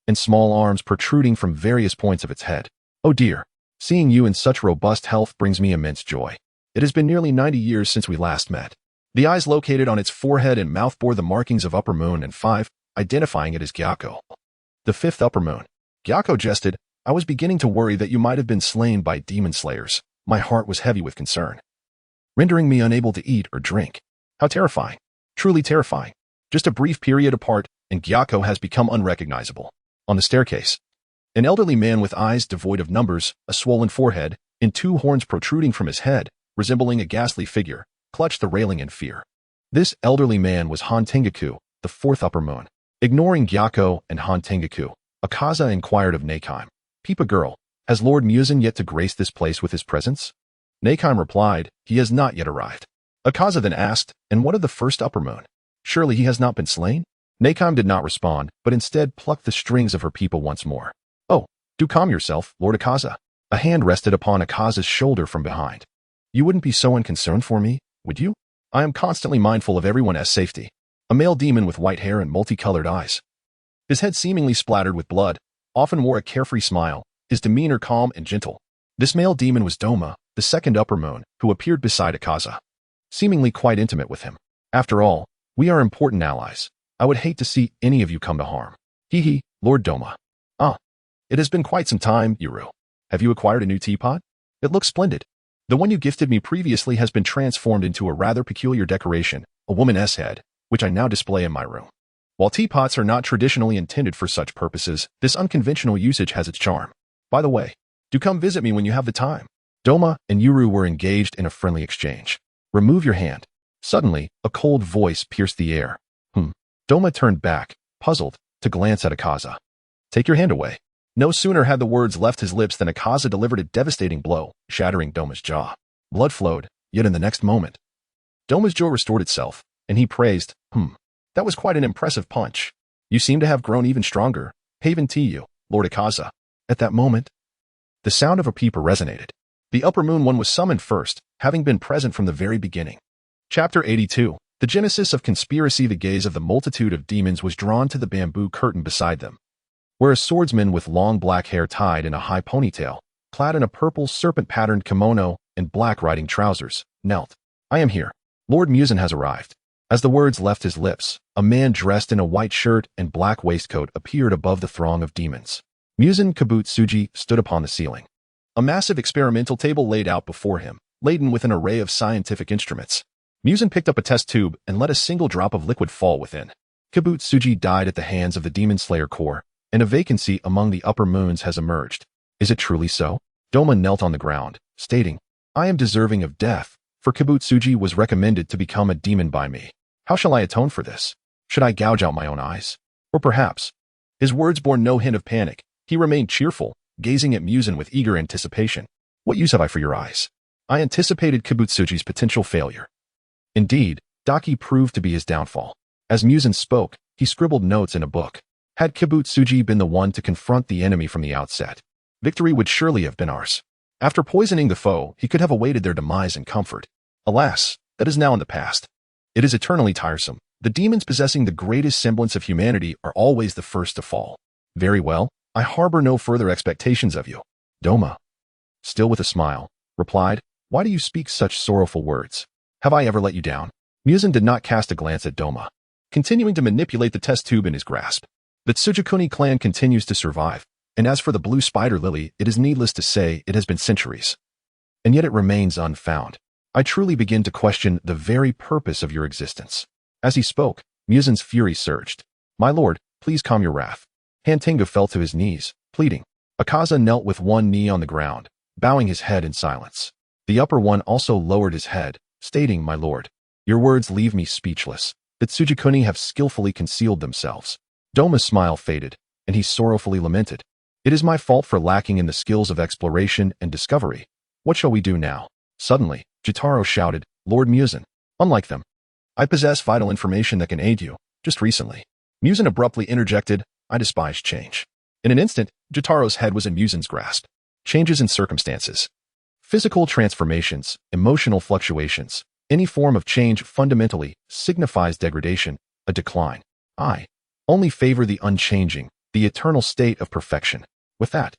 and small arms protruding from various points of its head. Oh dear, seeing you in such robust health brings me immense joy. It has been nearly 90 years since we last met. The eyes located on its forehead and mouth bore the markings of Upper Moon and 5, identifying it as Gyako. The 5th Upper Moon. Gyako jested, I was beginning to worry that you might have been slain by demon slayers. My heart was heavy with concern, rendering me unable to eat or drink. How terrifying. Truly terrifying. Just a brief period apart, and Gyako has become unrecognizable. On the staircase, an elderly man with eyes devoid of numbers, a swollen forehead, and 2 horns protruding from his head, resembling a ghastly figure, clutched the railing in fear. This elderly man was Han Tengaku, the 4th Upper Moon. Ignoring Gyako and Han Tengaku, Akaza inquired of Nakeim, Pipa girl, has Lord Muzan yet to grace this place with his presence? Nakeim replied, he has not yet arrived. Akaza then asked, and what of the 1st Upper Moon? Surely he has not been slain? Nakeim did not respond, but instead plucked the strings of her pipa once more. Oh, do calm yourself, Lord Akaza. A hand rested upon Akaza's shoulder from behind. You wouldn't be so unconcerned for me, would you? I am constantly mindful of everyone's safety. A male demon with white hair and multicolored eyes. His head seemingly splattered with blood, often wore a carefree smile, his demeanor calm and gentle. This male demon was Doma, the 2nd Upper Moon, who appeared beside Akaza, seemingly quite intimate with him. After all, we are important allies. I would hate to see any of you come to harm. Hee, Lord Doma. Ah, it has been quite some time, Yuru. Have you acquired a new teapot? It looks splendid. The one you gifted me previously has been transformed into a rather peculiar decoration, a woman's head, which I now display in my room. While teapots are not traditionally intended for such purposes, this unconventional usage has its charm. By the way, do come visit me when you have the time. Doma and Yuru were engaged in a friendly exchange. Remove your hand. Suddenly, a cold voice pierced the air. Doma turned back, puzzled, to glance at Akaza. Take your hand away. No sooner had the words left his lips than Akaza delivered a devastating blow, shattering Doma's jaw. Blood flowed, yet in the next moment, Doma's jaw restored itself, and he praised, that was quite an impressive punch. You seem to have grown even stronger. Haven to you, Lord Akaza. At that moment, the sound of a pipa resonated. The Upper Moon one was summoned first, having been present from the very beginning. Chapter 82. The genesis of conspiracy. The gaze of the multitude of demons was drawn to the bamboo curtain beside them, where a swordsman with long black hair tied in a high ponytail, clad in a purple serpent-patterned kimono and black riding trousers, knelt. I am here. Lord Muzan has arrived. As the words left his lips, a man dressed in a white shirt and black waistcoat appeared above the throng of demons. Muzan Kibutsuji stood upon the ceiling. A massive experimental table laid out before him, laden with an array of scientific instruments. Muzan picked up a test tube and let a single drop of liquid fall within. Kibutsuji died at the hands of the Demon Slayer Corps, and a vacancy among the Upper Moons has emerged. Is it truly so? Doma knelt on the ground, stating, I am deserving of death, for Kibutsuji was recommended to become a demon by me. How shall I atone for this? Should I gouge out my own eyes? Or perhaps? His words bore no hint of panic. He remained cheerful, gazing at Muzan with eager anticipation. What use have I for your eyes? I anticipated Kibutsuji's potential failure. Indeed, Daki proved to be his downfall. As Muzan spoke, he scribbled notes in a book. Had Kibutsuji been the one to confront the enemy from the outset, victory would surely have been ours. After poisoning the foe, he could have awaited their demise in comfort. Alas, that is now in the past. It is eternally tiresome. The demons possessing the greatest semblance of humanity are always the first to fall. Very well, I harbor no further expectations of you. Doma, still with a smile, replied, Why do you speak such sorrowful words? Have I ever let you down? Muzan did not cast a glance at Doma, continuing to manipulate the test tube in his grasp. The Tsujikuni clan continues to survive, and as for the blue spider lily, it is needless to say it has been centuries. And yet it remains unfound. I truly begin to question the very purpose of your existence. As he spoke, Muzan's fury surged. My lord, please calm your wrath. Hantengu fell to his knees, pleading. Akaza knelt with one knee on the ground, bowing his head in silence. The upper one also lowered his head, stating, My lord, your words leave me speechless. The Tsujikuni have skillfully concealed themselves. Doma's smile faded, and he sorrowfully lamented. It is my fault for lacking in the skills of exploration and discovery. What shall we do now? Suddenly, Jotaro shouted, Lord Muzan, unlike them, I possess vital information that can aid you. Just recently. Muzan abruptly interjected, I despise change. In an instant, Jotaro's head was in Muzan's grasp. Changes in circumstances. Physical transformations, emotional fluctuations. Any form of change fundamentally signifies degradation, a decline. I only favor the unchanging, the eternal state of perfection. With that,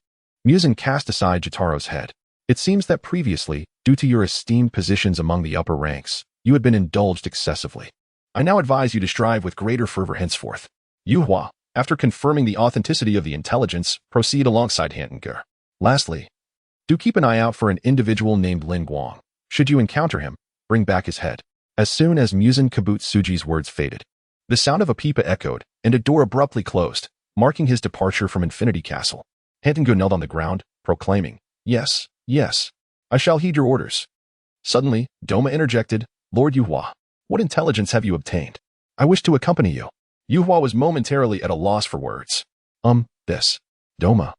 Muzan cast aside Jotaro's head. It seems that previously, due to your esteemed positions among the upper ranks, you had been indulged excessively. I now advise you to strive with greater fervor henceforth. Yuhua, after confirming the authenticity of the intelligence, proceed alongside Hantengu. Lastly, do keep an eye out for an individual named Lin Guang. Should you encounter him, bring back his head. As soon as Muzan Kibutsuji's words faded, the sound of a pipa echoed, and a door abruptly closed, marking his departure from Infinity Castle. Hantengu knelt on the ground, proclaiming, Yes, yes, I shall heed your orders. Suddenly, Doma interjected, Lord Yuhua, what intelligence have you obtained? I wish to accompany you. Yuhua was momentarily at a loss for words. This. Doma,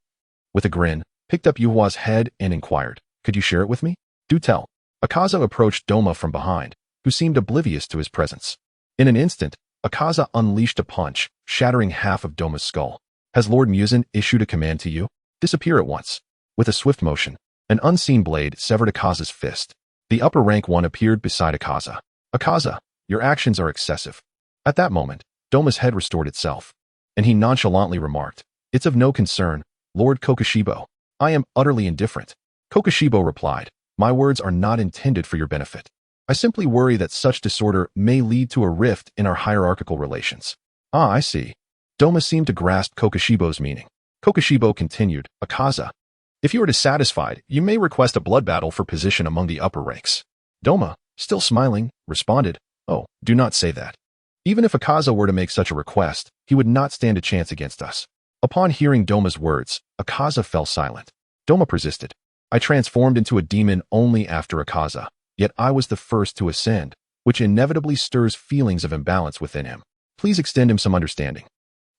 with a grin, picked up Yuhua's head and inquired, Could you share it with me? Do tell. Akaza approached Doma from behind, who seemed oblivious to his presence. In an instant, Akaza unleashed a punch, shattering half of Doma's skull. Has Lord Muzan issued a command to you? Disappear at once. With a swift motion, an unseen blade severed Akaza's fist. The upper rank one appeared beside Akaza. Akaza, your actions are excessive. At that moment, Doma's head restored itself, and he nonchalantly remarked, It's of no concern, Lord Kokushibo. I am utterly indifferent. Kokushibo replied, My words are not intended for your benefit. I simply worry that such disorder may lead to a rift in our hierarchical relations. Ah, I see. Doma seemed to grasp Kokushibo's meaning. Kokushibo continued, Akaza, if you are dissatisfied, you may request a blood battle for position among the upper ranks. Doma, still smiling, responded, Oh, do not say that. Even if Akaza were to make such a request, he would not stand a chance against us. Upon hearing Doma's words, Akaza fell silent. Doma persisted. I transformed into a demon only after Akaza, yet I was the first to ascend, which inevitably stirs feelings of imbalance within him. Please extend him some understanding.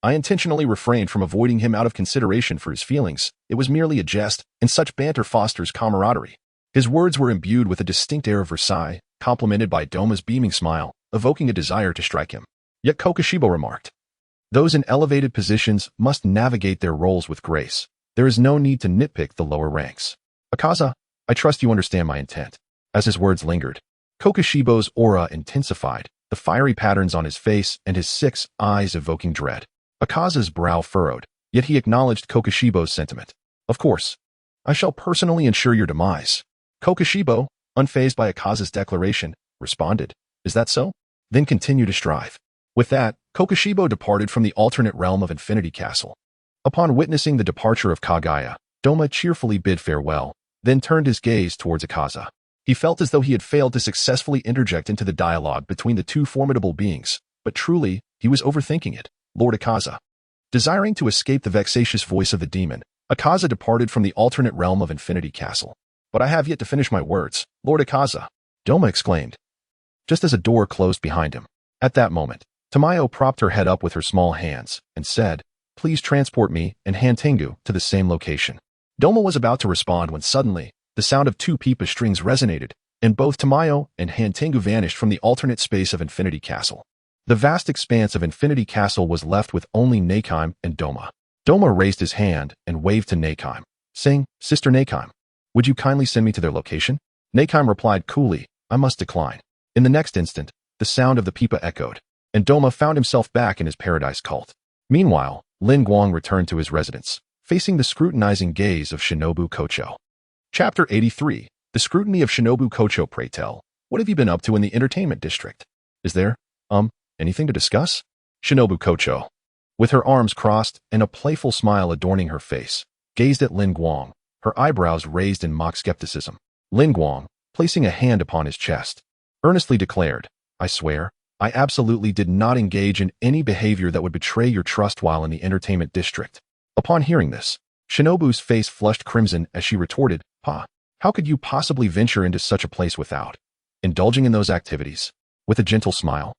I intentionally refrained from avoiding him out of consideration for his feelings. It was merely a jest, and such banter fosters camaraderie. His words were imbued with a distinct air of Versailles, complemented by Doma's beaming smile, evoking a desire to strike him. Yet Kokushibo remarked, Those in elevated positions must navigate their roles with grace. There is no need to nitpick the lower ranks. Akaza, I trust you understand my intent. As his words lingered, Kokushibo's aura intensified, the fiery patterns on his face and his 6 eyes evoking dread. Akaza's brow furrowed, yet he acknowledged Kokushibo's sentiment. Of course, I shall personally ensure your demise. Kokushibo, unfazed by Akaza's declaration, responded, Is that so? Then continue to strive. With that, Kokushibo departed from the alternate realm of Infinity Castle. Upon witnessing the departure of Kagaya, Doma cheerfully bid farewell, then turned his gaze towards Akaza. He felt as though he had failed to successfully interject into the dialogue between the two formidable beings, but truly, he was overthinking it. Lord Akaza. Desiring to escape the vexatious voice of the demon, Akaza departed from the alternate realm of Infinity Castle. But I have yet to finish my words, Lord Akaza, Doma exclaimed, just as a door closed behind him. At that moment, Tamayo propped her head up with her small hands and said, Please transport me and Hantengu to the same location. Doma was about to respond when suddenly, the sound of 2 pipa strings resonated, and both Tamayo and Hantengu vanished from the alternate space of Infinity Castle. The vast expanse of Infinity Castle was left with only Nakime and Doma. Doma raised his hand and waved to Nakime, saying, Sister Nakime, would you kindly send me to their location? Nakime replied coolly, I must decline. In the next instant, the sound of the pipa echoed, and Doma found himself back in his paradise cult. Meanwhile, Lin Guang returned to his residence, facing the scrutinizing gaze of Shinobu Kocho. Chapter 83, The Scrutiny of Shinobu Kocho. Pray tell, what have you been up to in the entertainment district? Is there, anything to discuss? Shinobu Kocho, with her arms crossed and a playful smile adorning her face, gazed at Lin Guang, her eyebrows raised in mock skepticism. Lin Guang, placing a hand upon his chest, earnestly declared, I swear, I absolutely did not engage in any behavior that would betray your trust while in the entertainment district. Upon hearing this, Shinobu's face flushed crimson as she retorted, Pa, how could you possibly venture into such a place without indulging in those activities? With a gentle smile,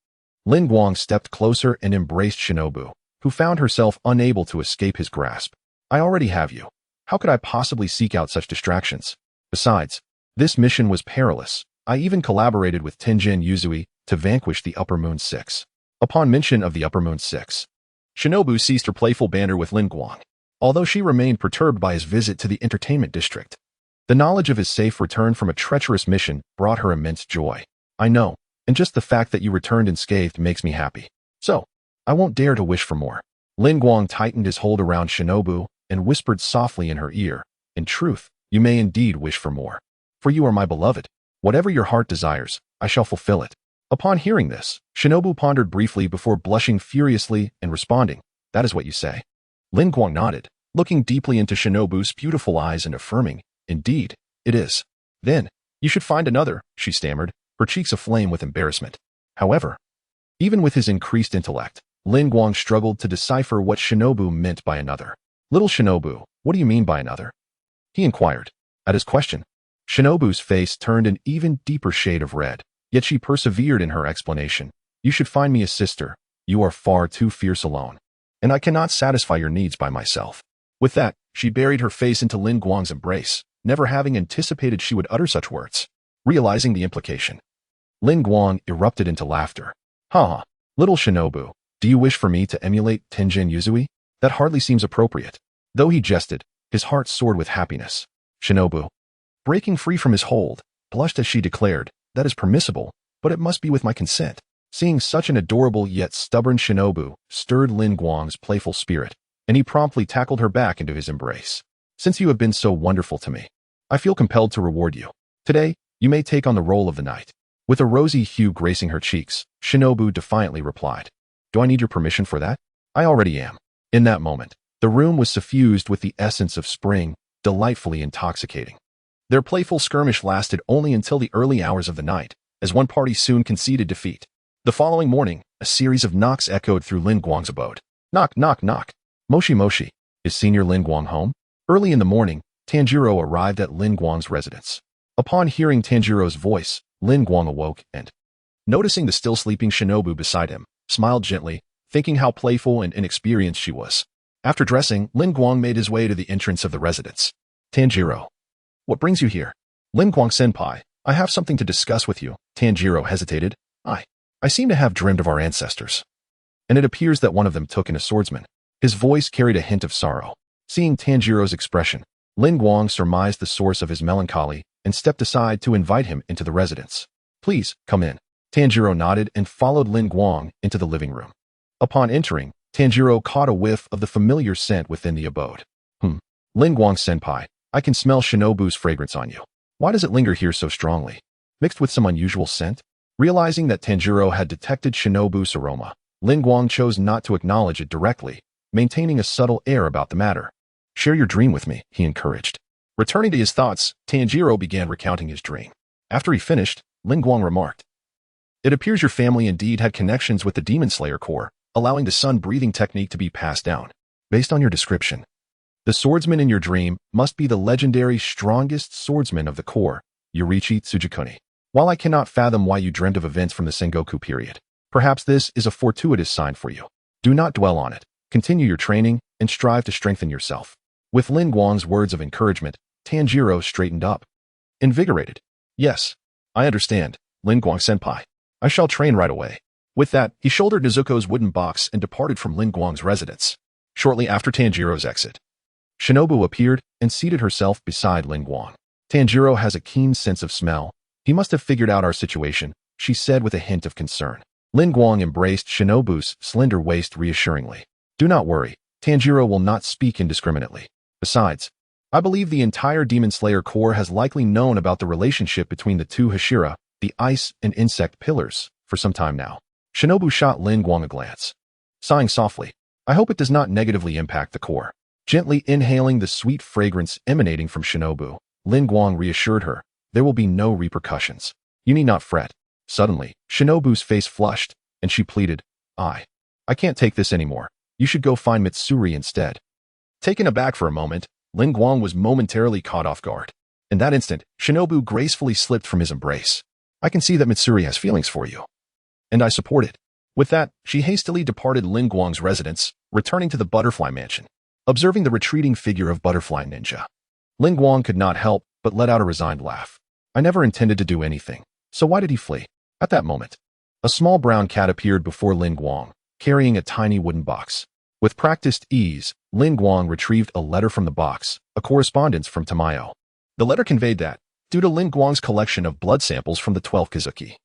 Lin Guang stepped closer and embraced Shinobu, who found herself unable to escape his grasp. I already have you. How could I possibly seek out such distractions? Besides, this mission was perilous. I even collaborated with Tenjin Yuzui to vanquish the Upper Moon 6. Upon mention of the Upper Moon 6, Shinobu ceased her playful banter with Lin Guang, although she remained perturbed by his visit to the entertainment district. The knowledge of his safe return from a treacherous mission brought her immense joy. I know, and just the fact that you returned unscathed makes me happy. So, I won't dare to wish for more. Lin Guang tightened his hold around Shinobu and whispered softly in her ear, in truth, you may indeed wish for more. For you are my beloved. Whatever your heart desires, I shall fulfill it. Upon hearing this, Shinobu pondered briefly before blushing furiously and responding, that is what you say. Lin Guang nodded, looking deeply into Shinobu's beautiful eyes and affirming, indeed, it is. Then, you should find another, she stammered, her cheeks aflame with embarrassment. However, even with his increased intellect, Lin Guang struggled to decipher what Shinobu meant by another. Little Shinobu, what do you mean by another? He inquired. At his question, Shinobu's face turned an even deeper shade of red, yet she persevered in her explanation. You should find me a sister. You are far too fierce alone, and I cannot satisfy your needs by myself. With that, she buried her face into Lin Guang's embrace, never having anticipated she would utter such words. Realizing the implication, Lin Guang erupted into laughter. Ha! Little Shinobu, do you wish for me to emulate Tenjin Yuzui? That hardly seems appropriate. Though he jested, his heart soared with happiness. Shinobu, breaking free from his hold, blushed as she declared, that is permissible, but it must be with my consent. Seeing such an adorable yet stubborn Shinobu stirred Lin Guang's playful spirit, and he promptly tackled her back into his embrace. Since you have been so wonderful to me, I feel compelled to reward you. Today, you may take on the role of the night. With a rosy hue gracing her cheeks, Shinobu defiantly replied, do I need your permission for that? I already am. In that moment, the room was suffused with the essence of spring, delightfully intoxicating. Their playful skirmish lasted only until the early hours of the night, as one party soon conceded defeat. The following morning, a series of knocks echoed through Lin Guang's abode. Knock, knock, knock. Moshi Moshi, is Senior Lin Guang home? Early in the morning, Tanjiro arrived at Lin Guang's residence. Upon hearing Tanjiro's voice, Lin Guang awoke and, noticing the still sleeping Shinobu beside him, smiled gently, thinking how playful and inexperienced she was. After dressing, Lin Guang made his way to the entrance of the residence. Tanjiro, what brings you here? Lin Guang senpai, I have something to discuss with you. Tanjiro hesitated. I seem to have dreamed of our ancestors, and it appears that one of them took in a swordsman. His voice carried a hint of sorrow. Seeing Tanjiro's expression, Lin Guang surmised the source of his melancholy and stepped aside to invite him into the residence. Please, come in. Tanjiro nodded and followed Lin Guang into the living room. Upon entering, Tanjiro caught a whiff of the familiar scent within the abode. Lin Guang senpai, I can smell Shinobu's fragrance on you. Why does it linger here so strongly? Mixed with some unusual scent? Realizing that Tanjiro had detected Shinobu's aroma, Lin Guang chose not to acknowledge it directly, maintaining a subtle air about the matter. Share your dream with me, he encouraged. Returning to his thoughts, Tanjiro began recounting his dream. After he finished, Lin Guang remarked, it appears your family indeed had connections with the Demon Slayer Corps, allowing the sun-breathing technique to be passed down. Based on your description, the swordsman in your dream must be the legendary strongest swordsman of the Corps, Yoriichi Tsujikuni. While I cannot fathom why you dreamt of events from the Sengoku period, perhaps this is a fortuitous sign for you. Do not dwell on it. Continue your training and strive to strengthen yourself. With Lin Guang's words of encouragement, Tanjiro straightened up. Invigorated. Yes, I understand, Lin Guang senpai. I shall train right away. With that, he shouldered Nezuko's wooden box and departed from Lin Guang's residence. Shortly after Tanjiro's exit, Shinobu appeared and seated herself beside Lin Guang. Tanjiro has a keen sense of smell. He must have figured out our situation, she said with a hint of concern. Lin Guang embraced Shinobu's slender waist reassuringly. Do not worry, Tanjiro will not speak indiscriminately. Besides, I believe the entire Demon Slayer Corps has likely known about the relationship between the two Hashira, the ice and insect pillars, for some time now. Shinobu shot Lin Guang a glance. Sighing softly, I hope it does not negatively impact the core. Gently inhaling the sweet fragrance emanating from Shinobu, Lin Guang reassured her, there will be no repercussions. You need not fret. Suddenly, Shinobu's face flushed, and she pleaded, I can't take this anymore. You should go find Mitsuri instead. Taken aback for a moment, Lin Guang was momentarily caught off guard. In that instant, Shinobu gracefully slipped from his embrace. I can see that Mitsuri has feelings for you. And I support it. With that, she hastily departed Lin Guang's residence, returning to the Butterfly Mansion. Observing the retreating figure of Butterfly Ninja, Lin Guang could not help but let out a resigned laugh. I never intended to do anything, so why did he flee? At that moment, a small brown cat appeared before Lin Guang, carrying a tiny wooden box. With practiced ease, Lin Guang retrieved a letter from the box, a correspondence from Tamayo. The letter conveyed that, due to Lin Guang's collection of blood samples from the 12th Kizuki,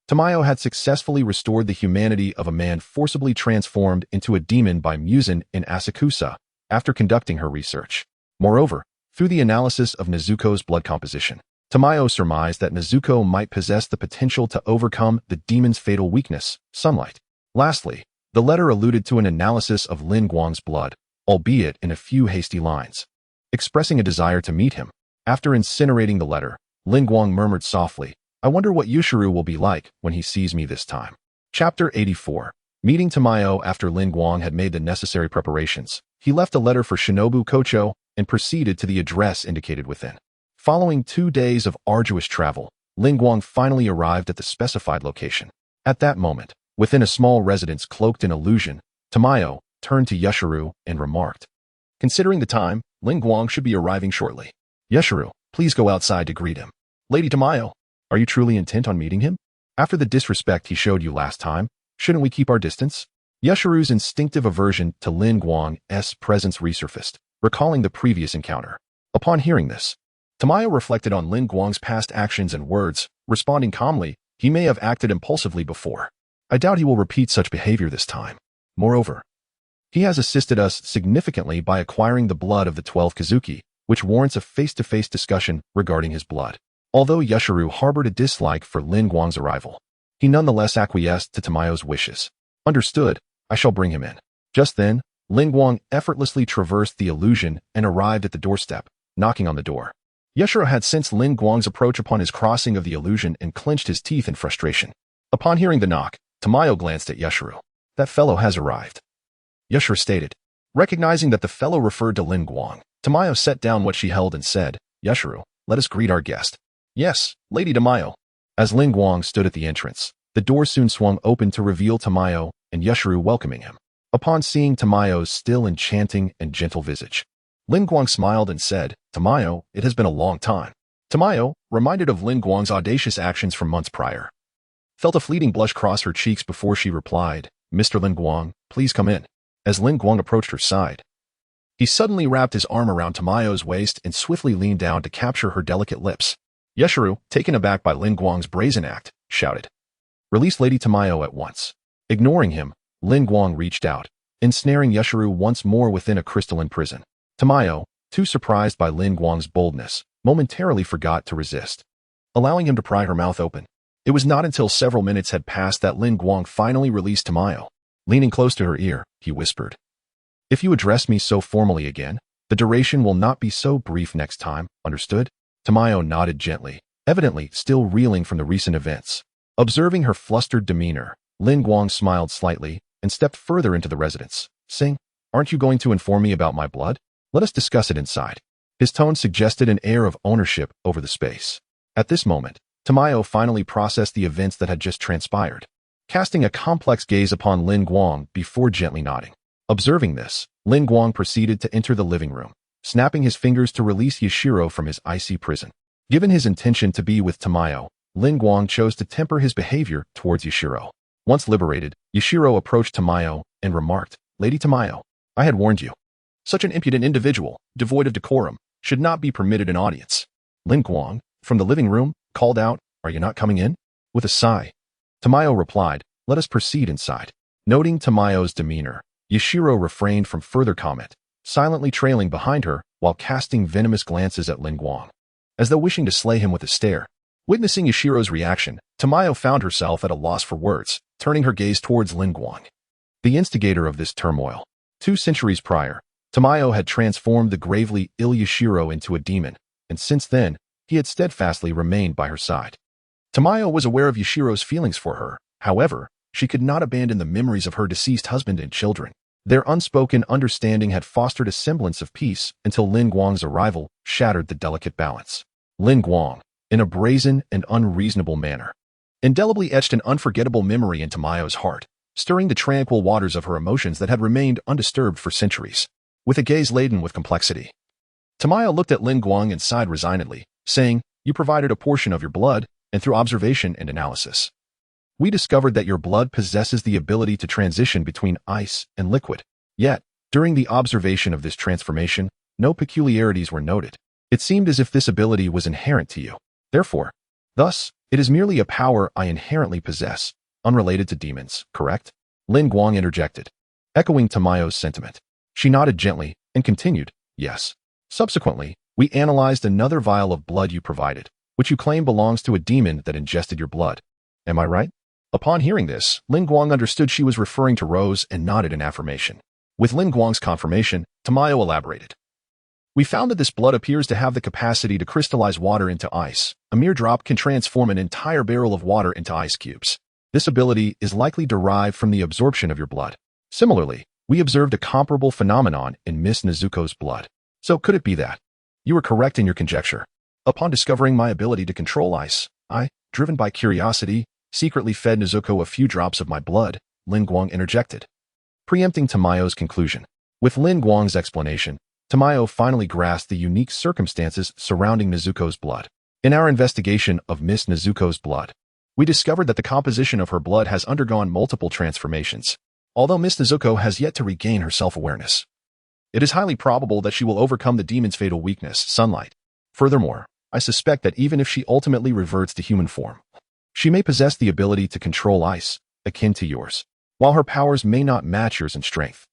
Tamayo had successfully restored the humanity of a man forcibly transformed into a demon by Muzan in Asakusa after conducting her research. Moreover, through the analysis of Nezuko's blood composition, Tamayo surmised that Nezuko might possess the potential to overcome the demon's fatal weakness, sunlight. Lastly, the letter alluded to an analysis of Lin Guang's blood, albeit in a few hasty lines. Expressing a desire to meet him, after incinerating the letter, Lin Guang murmured softly, I wonder what Yushiro will be like when he sees me this time. Chapter 84. Meeting Tamayo after Lin Guang had made the necessary preparations, he left a letter for Shinobu Kocho and proceeded to the address indicated within. Following 2 days of arduous travel, Lin Guang finally arrived at the specified location. At that moment, within a small residence cloaked in illusion, Tamayo turned to Yushiro and remarked, considering the time, Lin Guang should be arriving shortly. Yushiro, please go outside to greet him. Lady Tamayo, are you truly intent on meeting him? After the disrespect he showed you last time, shouldn't we keep our distance? Yushiro's instinctive aversion to Lin Guang's presence resurfaced, recalling the previous encounter. Upon hearing this, Tamayo reflected on Lin Guang's past actions and words, responding calmly, he may have acted impulsively before. I doubt he will repeat such behavior this time. Moreover, he has assisted us significantly by acquiring the blood of the 12th Kizuki, which warrants a face-to-face discussion regarding his blood. Although Yushiro harbored a dislike for Lin Guang's arrival, he nonetheless acquiesced to Tamayo's wishes. Understood, I shall bring him in. Just then, Lin Guang effortlessly traversed the illusion and arrived at the doorstep, knocking on the door. Yushiro had sensed Lin Guang's approach upon his crossing of the illusion and clenched his teeth in frustration. Upon hearing the knock, Tamayo glanced at Yushiro. That fellow has arrived, Yushiro stated. Recognizing that the fellow referred to Lin Guang, Tamayo set down what she held and said, Yushiro, let us greet our guest. Yes, Lady Tamayo. As Lin Guang stood at the entrance, the door soon swung open to reveal Tamayo and Yushiro welcoming him. Upon seeing Tamayo's still enchanting and gentle visage, Lin Guang smiled and said, Tamayo, it has been a long time. Tamayo, reminded of Lin Guang's audacious actions from months prior, felt a fleeting blush cross her cheeks before she replied, Mr. Lin Guang, please come in. As Lin Guang approached her side, he suddenly wrapped his arm around Tamayo's waist and swiftly leaned down to capture her delicate lips. Yushiro, taken aback by Lin Guang's brazen act, shouted, Release Lady Tamayo at once. Ignoring him, Lin Guang reached out, ensnaring Yushiro once more within a crystalline prison. Tamayo, too surprised by Lin Guang's boldness, momentarily forgot to resist, allowing him to pry her mouth open. It was not until several minutes had passed that Lin Guang finally released Tamayo. Leaning close to her ear, he whispered, If you address me so formally again, the duration will not be so brief next time, understood? Tamayo nodded gently, evidently still reeling from the recent events. Observing her flustered demeanor, Lin Guang smiled slightly and stepped further into the residence, saying, Aren't you going to inform me about my blood? Let us discuss it inside. His tone suggested an air of ownership over the space. At this moment, Tamayo finally processed the events that had just transpired, casting a complex gaze upon Lin Guang before gently nodding. Observing this, Lin Guang proceeded to enter the living room, snapping his fingers to release Yushiro from his icy prison. Given his intention to be with Tamayo, Lin Guang chose to temper his behavior towards Yushiro. Once liberated, Yushiro approached Tamayo and remarked, Lady Tamayo, I had warned you. Such an impudent individual, devoid of decorum, should not be permitted an audience. Lin Guang, from the living room, called out, Are you not coming in? With a sigh, Tamayo replied, Let us proceed inside. Noting Tamayo's demeanor, Yushiro refrained from further comment, silently trailing behind her while casting venomous glances at Lin Guang, as though wishing to slay him with a stare. Witnessing Yashiro's reaction, Tamayo found herself at a loss for words, turning her gaze towards Lin Guang, the instigator of this turmoil. 2 centuries prior, Tamayo had transformed the gravely ill Yashiro into a demon, and since then, he had steadfastly remained by her side. Tamayo was aware of Yashiro's feelings for her. However, she could not abandon the memories of her deceased husband and children. Their unspoken understanding had fostered a semblance of peace until Lin Guang's arrival shattered the delicate balance. Lin Guang, in a brazen and unreasonable manner, indelibly etched an unforgettable memory into Tamayo's heart, stirring the tranquil waters of her emotions that had remained undisturbed for centuries. With a gaze laden with complexity, Tamayo looked at Lin Guang and sighed resignedly, saying, "You provided a portion of your blood, and through observation and analysis, we discovered that your blood possesses the ability to transition between ice and liquid. Yet, during the observation of this transformation, no peculiarities were noted. It seemed as if this ability was inherent to you. Thus, it is merely a power I inherently possess, unrelated to demons, correct?" Lin Guang interjected, echoing Tamayo's sentiment. She nodded gently and continued, "Yes. Subsequently, we analyzed another vial of blood you provided, which you claim belongs to a demon that ingested your blood. Am I right?" Upon hearing this, Lin Guang understood she was referring to Rose and nodded in affirmation. With Lin Guang's confirmation, Tamayo elaborated. "We found that this blood appears to have the capacity to crystallize water into ice. A mere drop can transform an entire barrel of water into ice cubes. This ability is likely derived from the absorption of your blood. Similarly, we observed a comparable phenomenon in Miss Nezuko's blood. So could it be that you were correct in your conjecture? Upon discovering my ability to control ice, I, driven by curiosity, secretly fed Nezuko a few drops of my blood," Lin Guang interjected, preempting Tamayo's conclusion. With Lin Guang's explanation, Tamayo finally grasped the unique circumstances surrounding Nezuko's blood. "In our investigation of Miss Nezuko's blood, we discovered that the composition of her blood has undergone multiple transformations. Although Miss Nezuko has yet to regain her self-awareness, it is highly probable that she will overcome the demon's fatal weakness, sunlight. Furthermore, I suspect that even if she ultimately reverts to human form, she may possess the ability to control ice, akin to yours. While her powers may not match yours in strength,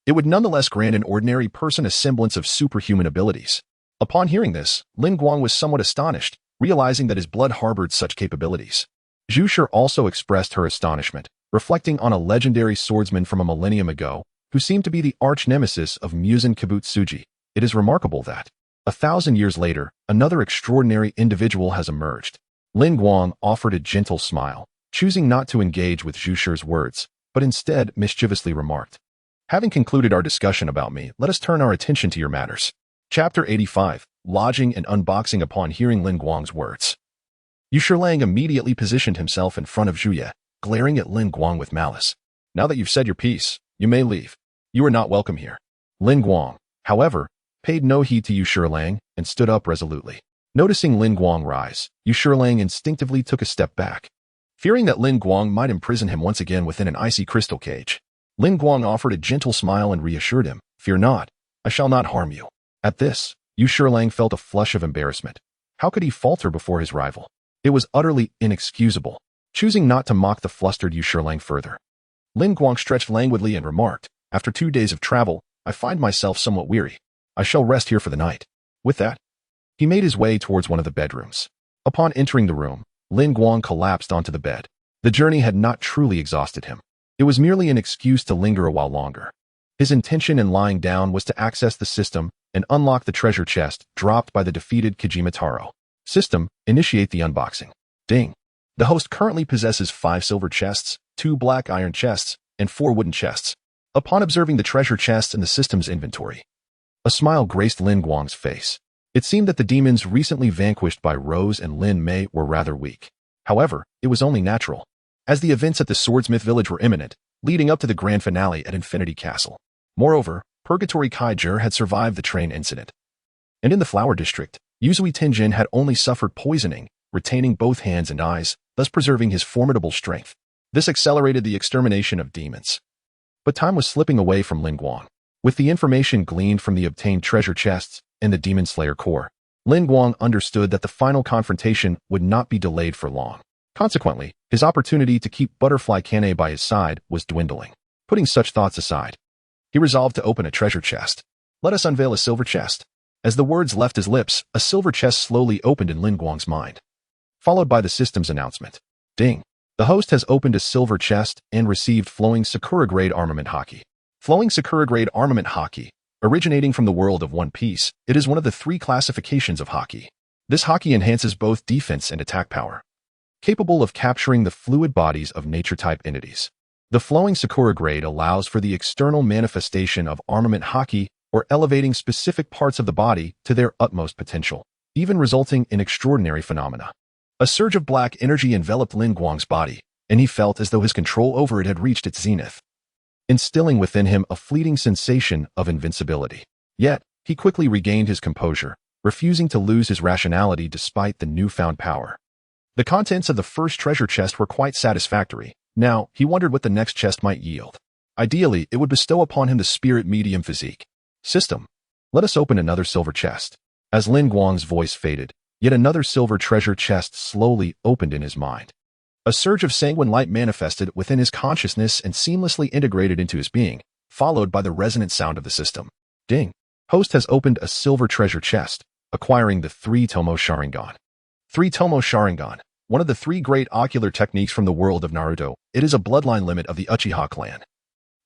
it would nonetheless grant an ordinary person a semblance of superhuman abilities." Upon hearing this, Lin Guang was somewhat astonished, realizing that his blood harbored such capabilities. Zhu Shi also expressed her astonishment, reflecting on a legendary swordsman from a millennium ago, who seemed to be the arch-nemesis of Muzan Kibutsuji. It is remarkable that, 1,000 years later, another extraordinary individual has emerged. Lin Guang offered a gentle smile, choosing not to engage with Zhu Shi's words, but instead mischievously remarked, "Having concluded our discussion about me, let us turn our attention to your matters." Chapter 85, Lodging and Unboxing. Upon hearing Lin Guang's words, Yu Shilang immediately positioned himself in front of Zhu Ye, glaring at Lin Guang with malice. "Now that you've said your piece, you may leave. You are not welcome here." Lin Guang, however, paid no heed to Yu Shilang and stood up resolutely. Noticing Lin Guang rise, Yu Shilang instinctively took a step back. Fearing that Lin Guang might imprison him once again within an icy crystal cage, Lin Guang offered a gentle smile and reassured him, "Fear not, I shall not harm you." At this, Yu Shilang felt a flush of embarrassment. How could he falter before his rival? It was utterly inexcusable. Choosing not to mock the flustered Yu Shilang further, Lin Guang stretched languidly and remarked, "After 2 days of travel, I find myself somewhat weary. I shall rest here for the night." With that, he made his way towards one of the bedrooms. Upon entering the room, Lin Guang collapsed onto the bed. The journey had not truly exhausted him. It was merely an excuse to linger a while longer. His intention in lying down was to access the system and unlock the treasure chest dropped by the defeated Kajima Taro. System, initiate the unboxing. Ding. The host currently possesses 5 silver chests, 2 black iron chests, and 4 wooden chests. Upon observing the treasure chests in the system's inventory, a smile graced Lin Guang's face. It seemed that the demons recently vanquished by Rose and Lin Mei were rather weak. However, it was only natural, as the events at the Swordsmith village were imminent, leading up to the grand finale at Infinity Castle. Moreover, Purgatory Kaiser had survived the train incident. And in the Flower District, Yuzui Tenjin had only suffered poisoning, retaining both hands and eyes, thus preserving his formidable strength. This accelerated the extermination of demons. But time was slipping away from Lin Guang. With the information gleaned from the obtained treasure chests and the Demon Slayer core, Lin Guang understood that the final confrontation would not be delayed for long. Consequently, his opportunity to keep Butterfly Kane by his side was dwindling. Putting such thoughts aside, he resolved to open a treasure chest. "Let us unveil a silver chest." As the words left his lips, a silver chest slowly opened in Lin Guang's mind. followed by the system's announcement. Ding. The host has opened a silver chest and received flowing Sakura-grade armament haki. Flowing Sakura-grade armament haki, originating from the world of One Piece, it is one of the 3 classifications of haki. This haki enhances both defense and attack power, capable of capturing the fluid bodies of nature-type entities. The flowing Sakura grade allows for the external manifestation of armament haki or elevating specific parts of the body to their utmost potential, even resulting in extraordinary phenomena. A surge of black energy enveloped Lin Guang's body, and he felt as though his control over it had reached its zenith, instilling within him a fleeting sensation of invincibility. Yet, he quickly regained his composure, refusing to lose his rationality despite the newfound power. The contents of the first treasure chest were quite satisfactory. Now, he wondered what the next chest might yield. Ideally, it would bestow upon him the spirit medium physique. System, let us open another silver chest. As Lin Guang's voice faded, yet another silver treasure chest slowly opened in his mind. A surge of sanguine light manifested within his consciousness and seamlessly integrated into his being, followed by the resonant sound of the system. Ding. Host has opened a silver treasure chest, acquiring the 3-Tomo Sharingan. 3-Tomo Sharingan, one of the 3 great ocular techniques from the world of Naruto, it is a bloodline limit of the Uchiha clan.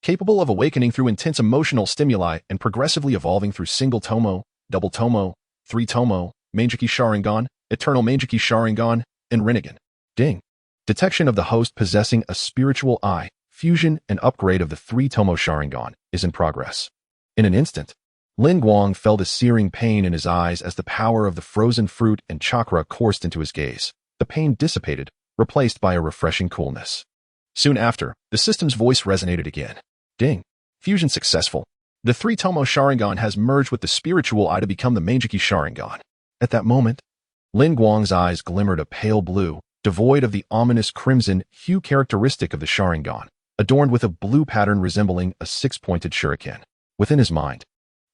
Capable of awakening through intense emotional stimuli and progressively evolving through single Tomo, double Tomo, 3-Tomo, Mangeki Sharingan, Eternal Mangeki Sharingan, and Rinnegan. Ding. Detection of the host possessing a spiritual eye, fusion and upgrade of the 3-Tomo Sharingan is in progress. In an instant, Lin Guang felt a searing pain in his eyes as the power of the frozen fruit and chakra coursed into his gaze. The pain dissipated, replaced by a refreshing coolness. Soon after, the system's voice resonated again. Ding. Fusion successful. The 3-Tomo Sharingan has merged with the spiritual eye to become the Mangeki Sharingan. At that moment, Lin Guang's eyes glimmered a pale blue, devoid of the ominous crimson hue characteristic of the Sharingan, adorned with a blue pattern resembling a 6-pointed shuriken. Within his mind,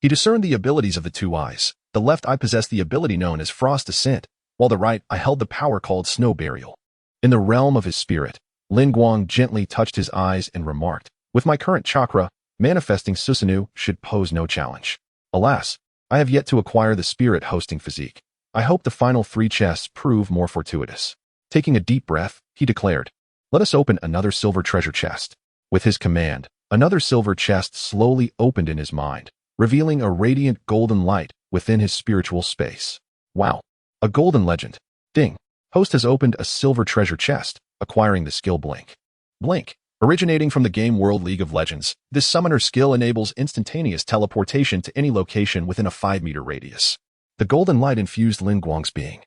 he discerned the abilities of the 2 eyes. The left eye possessed the ability known as Frost Descent, while the right eye held the power called Snow Burial. In the realm of his spirit, Lin Guang gently touched his eyes and remarked, "With my current chakra, manifesting Susanoo should pose no challenge. Alas, I have yet to acquire the spirit hosting physique. I hope the final 3 chests prove more fortuitous." Taking a deep breath, he declared, "Let us open another silver treasure chest." With his command, another silver chest slowly opened in his mind, revealing a radiant golden light within his spiritual space. Wow. A golden legend. Ding. Host has opened a silver treasure chest, acquiring the skill Blink. Blink. Originating from the game world League of Legends, this summoner skill enables instantaneous teleportation to any location within a 5-meter radius. The golden light infused Lin Guang's being,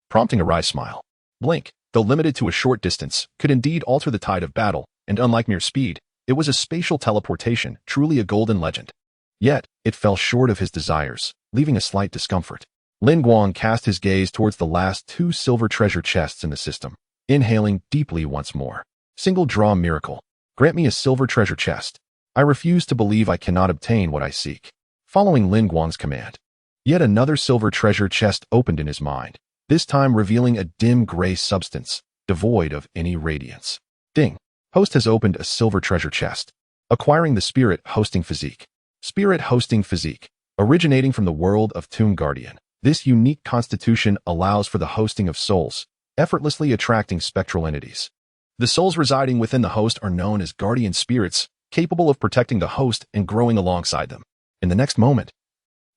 prompting a wry smile. Blink, though limited to a short distance, could indeed alter the tide of battle, and unlike mere speed, it was a spatial teleportation, truly a golden legend. Yet, it fell short of his desires, leaving a slight discomfort. Lin Guang cast his gaze towards the last 2 silver treasure chests in the system, inhaling deeply once more. Single draw miracle. Grant me a silver treasure chest. I refuse to believe I cannot obtain what I seek. Following Lin Guang's command, yet another silver treasure chest opened in his mind, this time revealing a dim gray substance, devoid of any radiance. Ding. Host has opened a silver treasure chest, acquiring the spirit hosting physique. Spirit hosting physique. Originating from the world of Tomb Guardian, this unique constitution allows for the hosting of souls, effortlessly attracting spectral entities. The souls residing within the host are known as guardian spirits, capable of protecting the host and growing alongside them. In the next moment,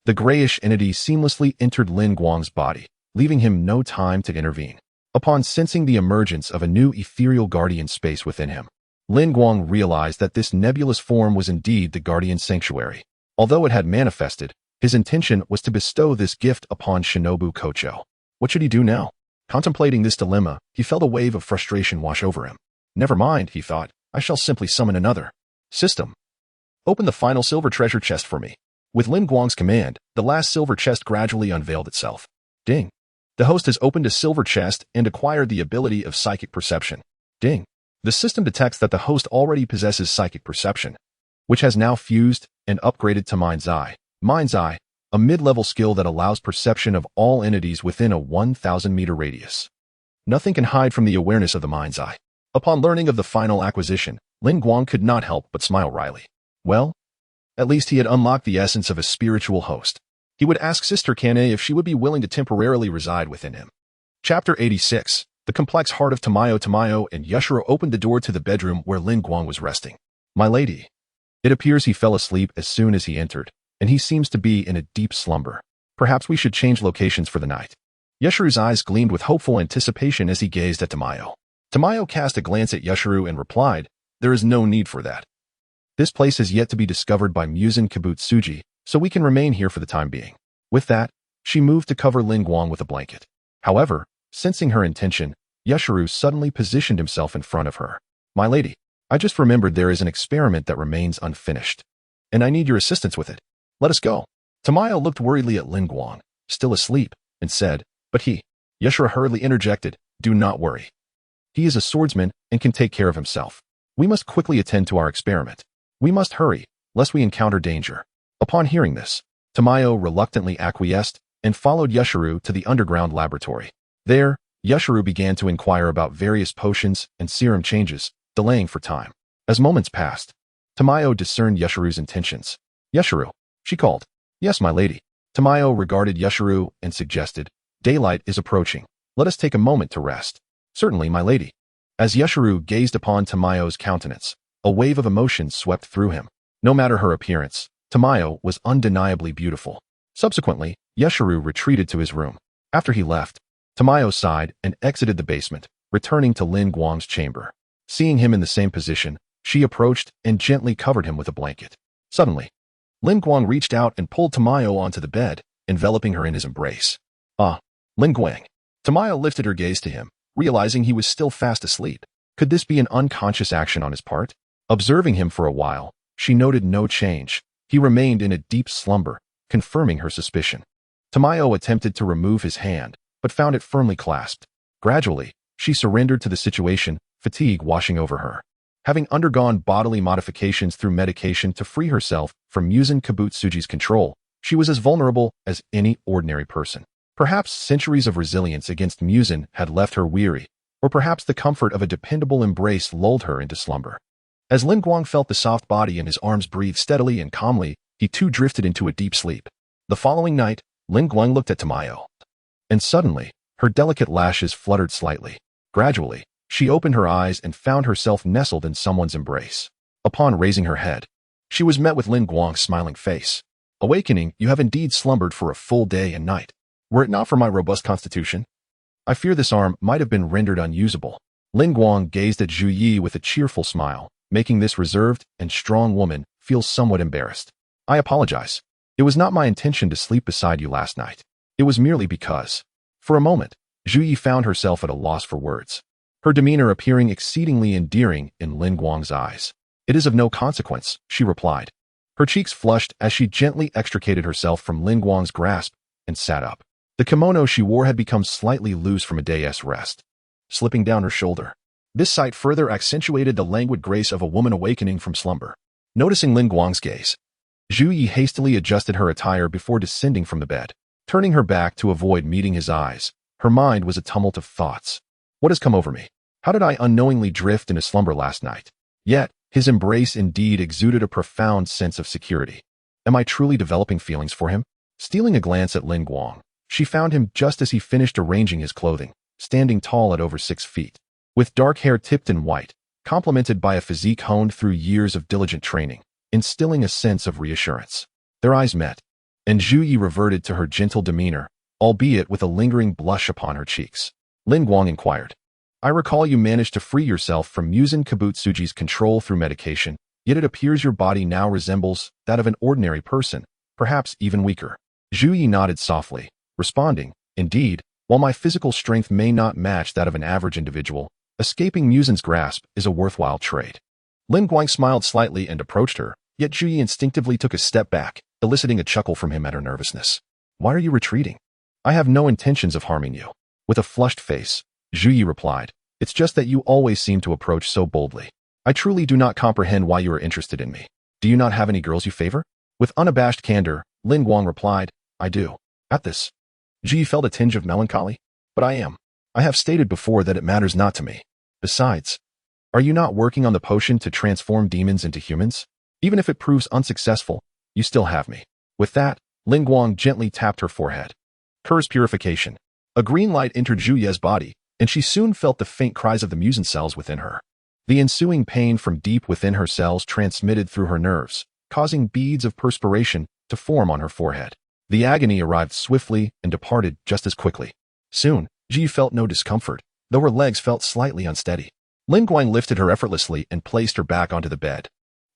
the grayish entity seamlessly entered Lin Guang's body, leaving him no time to intervene. Upon sensing the emergence of a new ethereal guardian space within him, Lin Guang realized that this nebulous form was indeed the guardian sanctuary. Although it had manifested, his intention was to bestow this gift upon Shinobu Kocho. What should he do now? Contemplating this dilemma, he felt a wave of frustration wash over him. Never mind, he thought, I shall simply summon another. System. Open the final silver treasure chest for me. With Lin Guang's command, the last silver chest gradually unveiled itself. Ding. The host has opened a silver chest and acquired the ability of psychic perception. Ding. The system detects that the host already possesses psychic perception, which has now fused and upgraded to Mind's Eye. Mind's Eye, a mid-level skill that allows perception of all entities within a 1,000-meter radius. Nothing can hide from the awareness of the Mind's Eye. Upon learning of the final acquisition, Lin Guang could not help but smile wryly. Well, at least he had unlocked the essence of a spiritual host. He would ask Sister Kane if she would be willing to temporarily reside within him. Chapter 86. The complex heart of Tamayo. Tamayo and Yashiro opened the door to the bedroom where Lin Guang was resting. My lady. It appears he fell asleep as soon as he entered, and he seems to be in a deep slumber. Perhaps we should change locations for the night. Yashiro's eyes gleamed with hopeful anticipation as he gazed at Tamayo. Tamayo cast a glance at Yashiro and replied, there is no need for that. This place has yet to be discovered by Muzan Kibutsuji, so we can remain here for the time being. With that, she moved to cover Lin Guang with a blanket. However, sensing her intention, Yashiro suddenly positioned himself in front of her. My lady, I just remembered there is an experiment that remains unfinished, and I need your assistance with it. Let us go. Tamayo looked worriedly at Lin Guang, still asleep, and said, but he. Yashiro hurriedly interjected, do not worry. He is a swordsman and can take care of himself. We must quickly attend to our experiment. We must hurry, lest we encounter danger. Upon hearing this, Tamayo reluctantly acquiesced and followed Yashiro to the underground laboratory. There, Yashiro began to inquire about various potions and serum changes, delaying for time. As moments passed, Tamayo discerned Yashiro's intentions. Yashiro, she called. Yes, my lady. Tamayo regarded Yashiro and suggested, daylight is approaching. Let us take a moment to rest. Certainly, my lady. As Yashiro gazed upon Tamayo's countenance, a wave of emotion swept through him. No matter her appearance, Tamayo was undeniably beautiful. Subsequently, Yashiro retreated to his room. After he left, Tamayo sighed and exited the basement, returning to Lin Guang's chamber. Seeing him in the same position, she approached and gently covered him with a blanket. Suddenly, Lin Guang reached out and pulled Tamayo onto the bed, enveloping her in his embrace. Ah, Lin Guang. Tamayo lifted her gaze to him, realizing he was still fast asleep. Could this be an unconscious action on his part? Observing him for a while, she noted no change. He remained in a deep slumber, confirming her suspicion. Tamayo attempted to remove his hand, but found it firmly clasped. Gradually, she surrendered to the situation, fatigue washing over her. Having undergone bodily modifications through medication to free herself from Muzan Kibutsuji's control, she was as vulnerable as any ordinary person. Perhaps centuries of resilience against Muzan had left her weary, or perhaps the comfort of a dependable embrace lulled her into slumber. As Lin Guang felt the soft body in his arms breathe steadily and calmly, he too drifted into a deep sleep. The following night, Lin Guang looked at Tamayo, and suddenly, her delicate lashes fluttered slightly. Gradually, she opened her eyes and found herself nestled in someone's embrace. Upon raising her head, she was met with Lin Guang's smiling face. Awakening, you have indeed slumbered for a full day and night. Were it not for my robust constitution, I fear this arm might have been rendered unusable. Lin Guang gazed at Zhu Yi with a cheerful smile, making this reserved and strong woman feel somewhat embarrassed. I apologize. It was not my intention to sleep beside you last night. It was merely because. For a moment, Zhu Yi found herself at a loss for words, her demeanor appearing exceedingly endearing in Lin Guang's eyes. It is of no consequence, she replied. Her cheeks flushed as she gently extricated herself from Lin Guang's grasp and sat up. The kimono she wore had become slightly loose from a day's rest, slipping down her shoulder. This sight further accentuated the languid grace of a woman awakening from slumber. Noticing Lin Guang's gaze, Zhu Yi hastily adjusted her attire before descending from the bed. Turning her back to avoid meeting his eyes, her mind was a tumult of thoughts. What has come over me? How did I unknowingly drift into slumber last night? Yet, his embrace indeed exuded a profound sense of security. Am I truly developing feelings for him? Stealing a glance at Lin Guang, she found him just as he finished arranging his clothing, standing tall at over 6 feet. With dark hair tipped in white, complemented by a physique honed through years of diligent training, instilling a sense of reassurance. Their eyes met, and Zhu Yi reverted to her gentle demeanor, albeit with a lingering blush upon her cheeks. Lin Guang inquired, I recall you managed to free yourself from Muzan Kibutsuji's control through medication, yet it appears your body now resembles that of an ordinary person, perhaps even weaker. Zhu Yi nodded softly, responding, indeed, while my physical strength may not match that of an average individual, escaping Muzan's grasp is a worthwhile trait. Lin Guang smiled slightly and approached her, yet Zhu Yi instinctively took a step back, eliciting a chuckle from him at her nervousness. Why are you retreating? I have no intentions of harming you. With a flushed face, Zhu Yi replied, it's just that you always seem to approach so boldly. I truly do not comprehend why you are interested in me. Do you not have any girls you favor? With unabashed candor, Lin Guang replied, I do. At this, Zhu Yi felt a tinge of melancholy. But I have stated before that it matters not to me. Besides, are you not working on the potion to transform demons into humans? Even if it proves unsuccessful, you still have me. With that, Lin Guang gently tapped her forehead. Curse purification. A green light entered Zhu Ye's body, and she soon felt the faint cries of the Muzan cells within her. The ensuing pain from deep within her cells transmitted through her nerves, causing beads of perspiration to form on her forehead. The agony arrived swiftly and departed just as quickly. Soon, Ji felt no discomfort, though her legs felt slightly unsteady. Lin Guang lifted her effortlessly and placed her back onto the bed.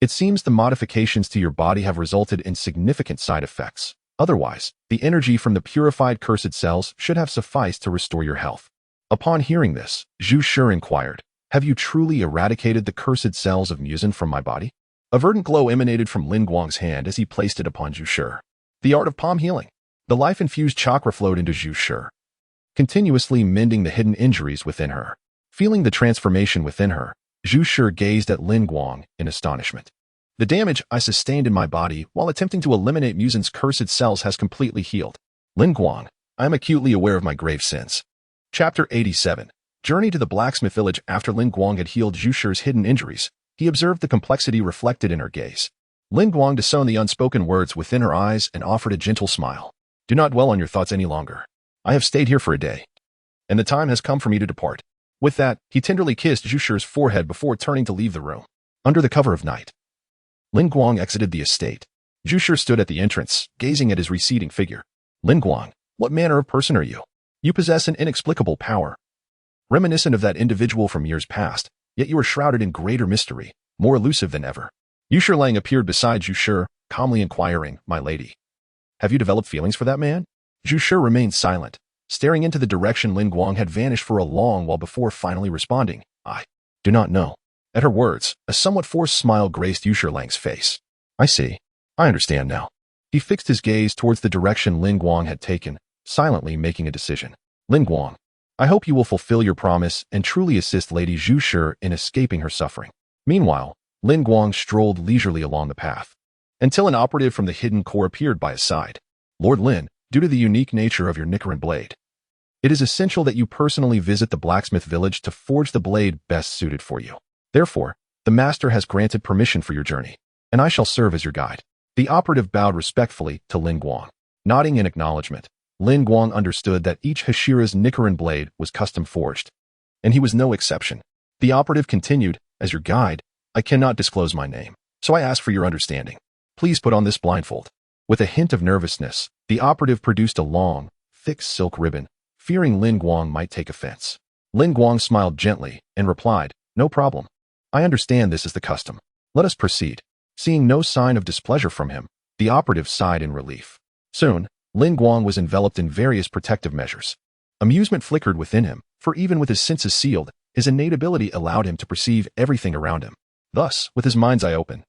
It seems the modifications to your body have resulted in significant side effects. Otherwise, the energy from the purified cursed cells should have sufficed to restore your health. Upon hearing this, Zhu Shi inquired, "Have you truly eradicated the cursed cells of Muzan from my body?" A verdant glow emanated from Lin Guang's hand as he placed it upon Zhu Shi. The art of palm healing. The life-infused chakra flowed into Zhu Shi, continuously mending the hidden injuries within her. Feeling the transformation within her, Zhu Shi gazed at Lin Guang in astonishment. "The damage I sustained in my body while attempting to eliminate Muzan's cursed cells has completely healed. Lin Guang, I am acutely aware of my grave sins." Chapter 87. Journey to the blacksmith village. After Lin Guang had healed Zhu Shi's hidden injuries, he observed the complexity reflected in her gaze. Lin Guang discerned the unspoken words within her eyes and offered a gentle smile. "Do not dwell on your thoughts any longer. I have stayed here for a day, and the time has come for me to depart." With that, he tenderly kissed Zhu Shi's forehead before turning to leave the room. Under the cover of night, Lin Guang exited the estate. Zhu Shi stood at the entrance, gazing at his receding figure. "Lin Guang, what manner of person are you? You possess an inexplicable power, reminiscent of that individual from years past, yet you are shrouded in greater mystery, more elusive than ever." Yu Shilang appeared beside Zhu Shi, calmly inquiring, "My lady, have you developed feelings for that man?" Zhu Shi remained silent, staring into the direction Lin Guang had vanished for a long while before finally responding, "I do not know." At her words, a somewhat forced smile graced Yu Shilang's face. "I see. I understand now." He fixed his gaze towards the direction Lin Guang had taken, silently making a decision. "Lin Guang, I hope you will fulfill your promise and truly assist Lady Zhu Shi in escaping her suffering." Meanwhile, Lin Guang strolled leisurely along the path, until an operative from the hidden core appeared by his side. "Lord Lin, due to the unique nature of your Nichiren blade, it is essential that you personally visit the blacksmith village to forge the blade best suited for you. Therefore, the master has granted permission for your journey, and I shall serve as your guide." The operative bowed respectfully to Lin Guang. Nodding in acknowledgement, Lin Guang understood that each Hashira's Nichiren blade was custom forged, and he was no exception. The operative continued, "As your guide, I cannot disclose my name, so I ask for your understanding. Please put on this blindfold." With a hint of nervousness, the operative produced a long, thick silk ribbon, fearing Lin Guang might take offense. Lin Guang smiled gently and replied, "No problem. I understand this is the custom. Let us proceed." Seeing no sign of displeasure from him, the operative sighed in relief. Soon, Lin Guang was enveloped in various protective measures. Amusement flickered within him, for even with his senses sealed, his innate ability allowed him to perceive everything around him. Thus, with his mind's eye open,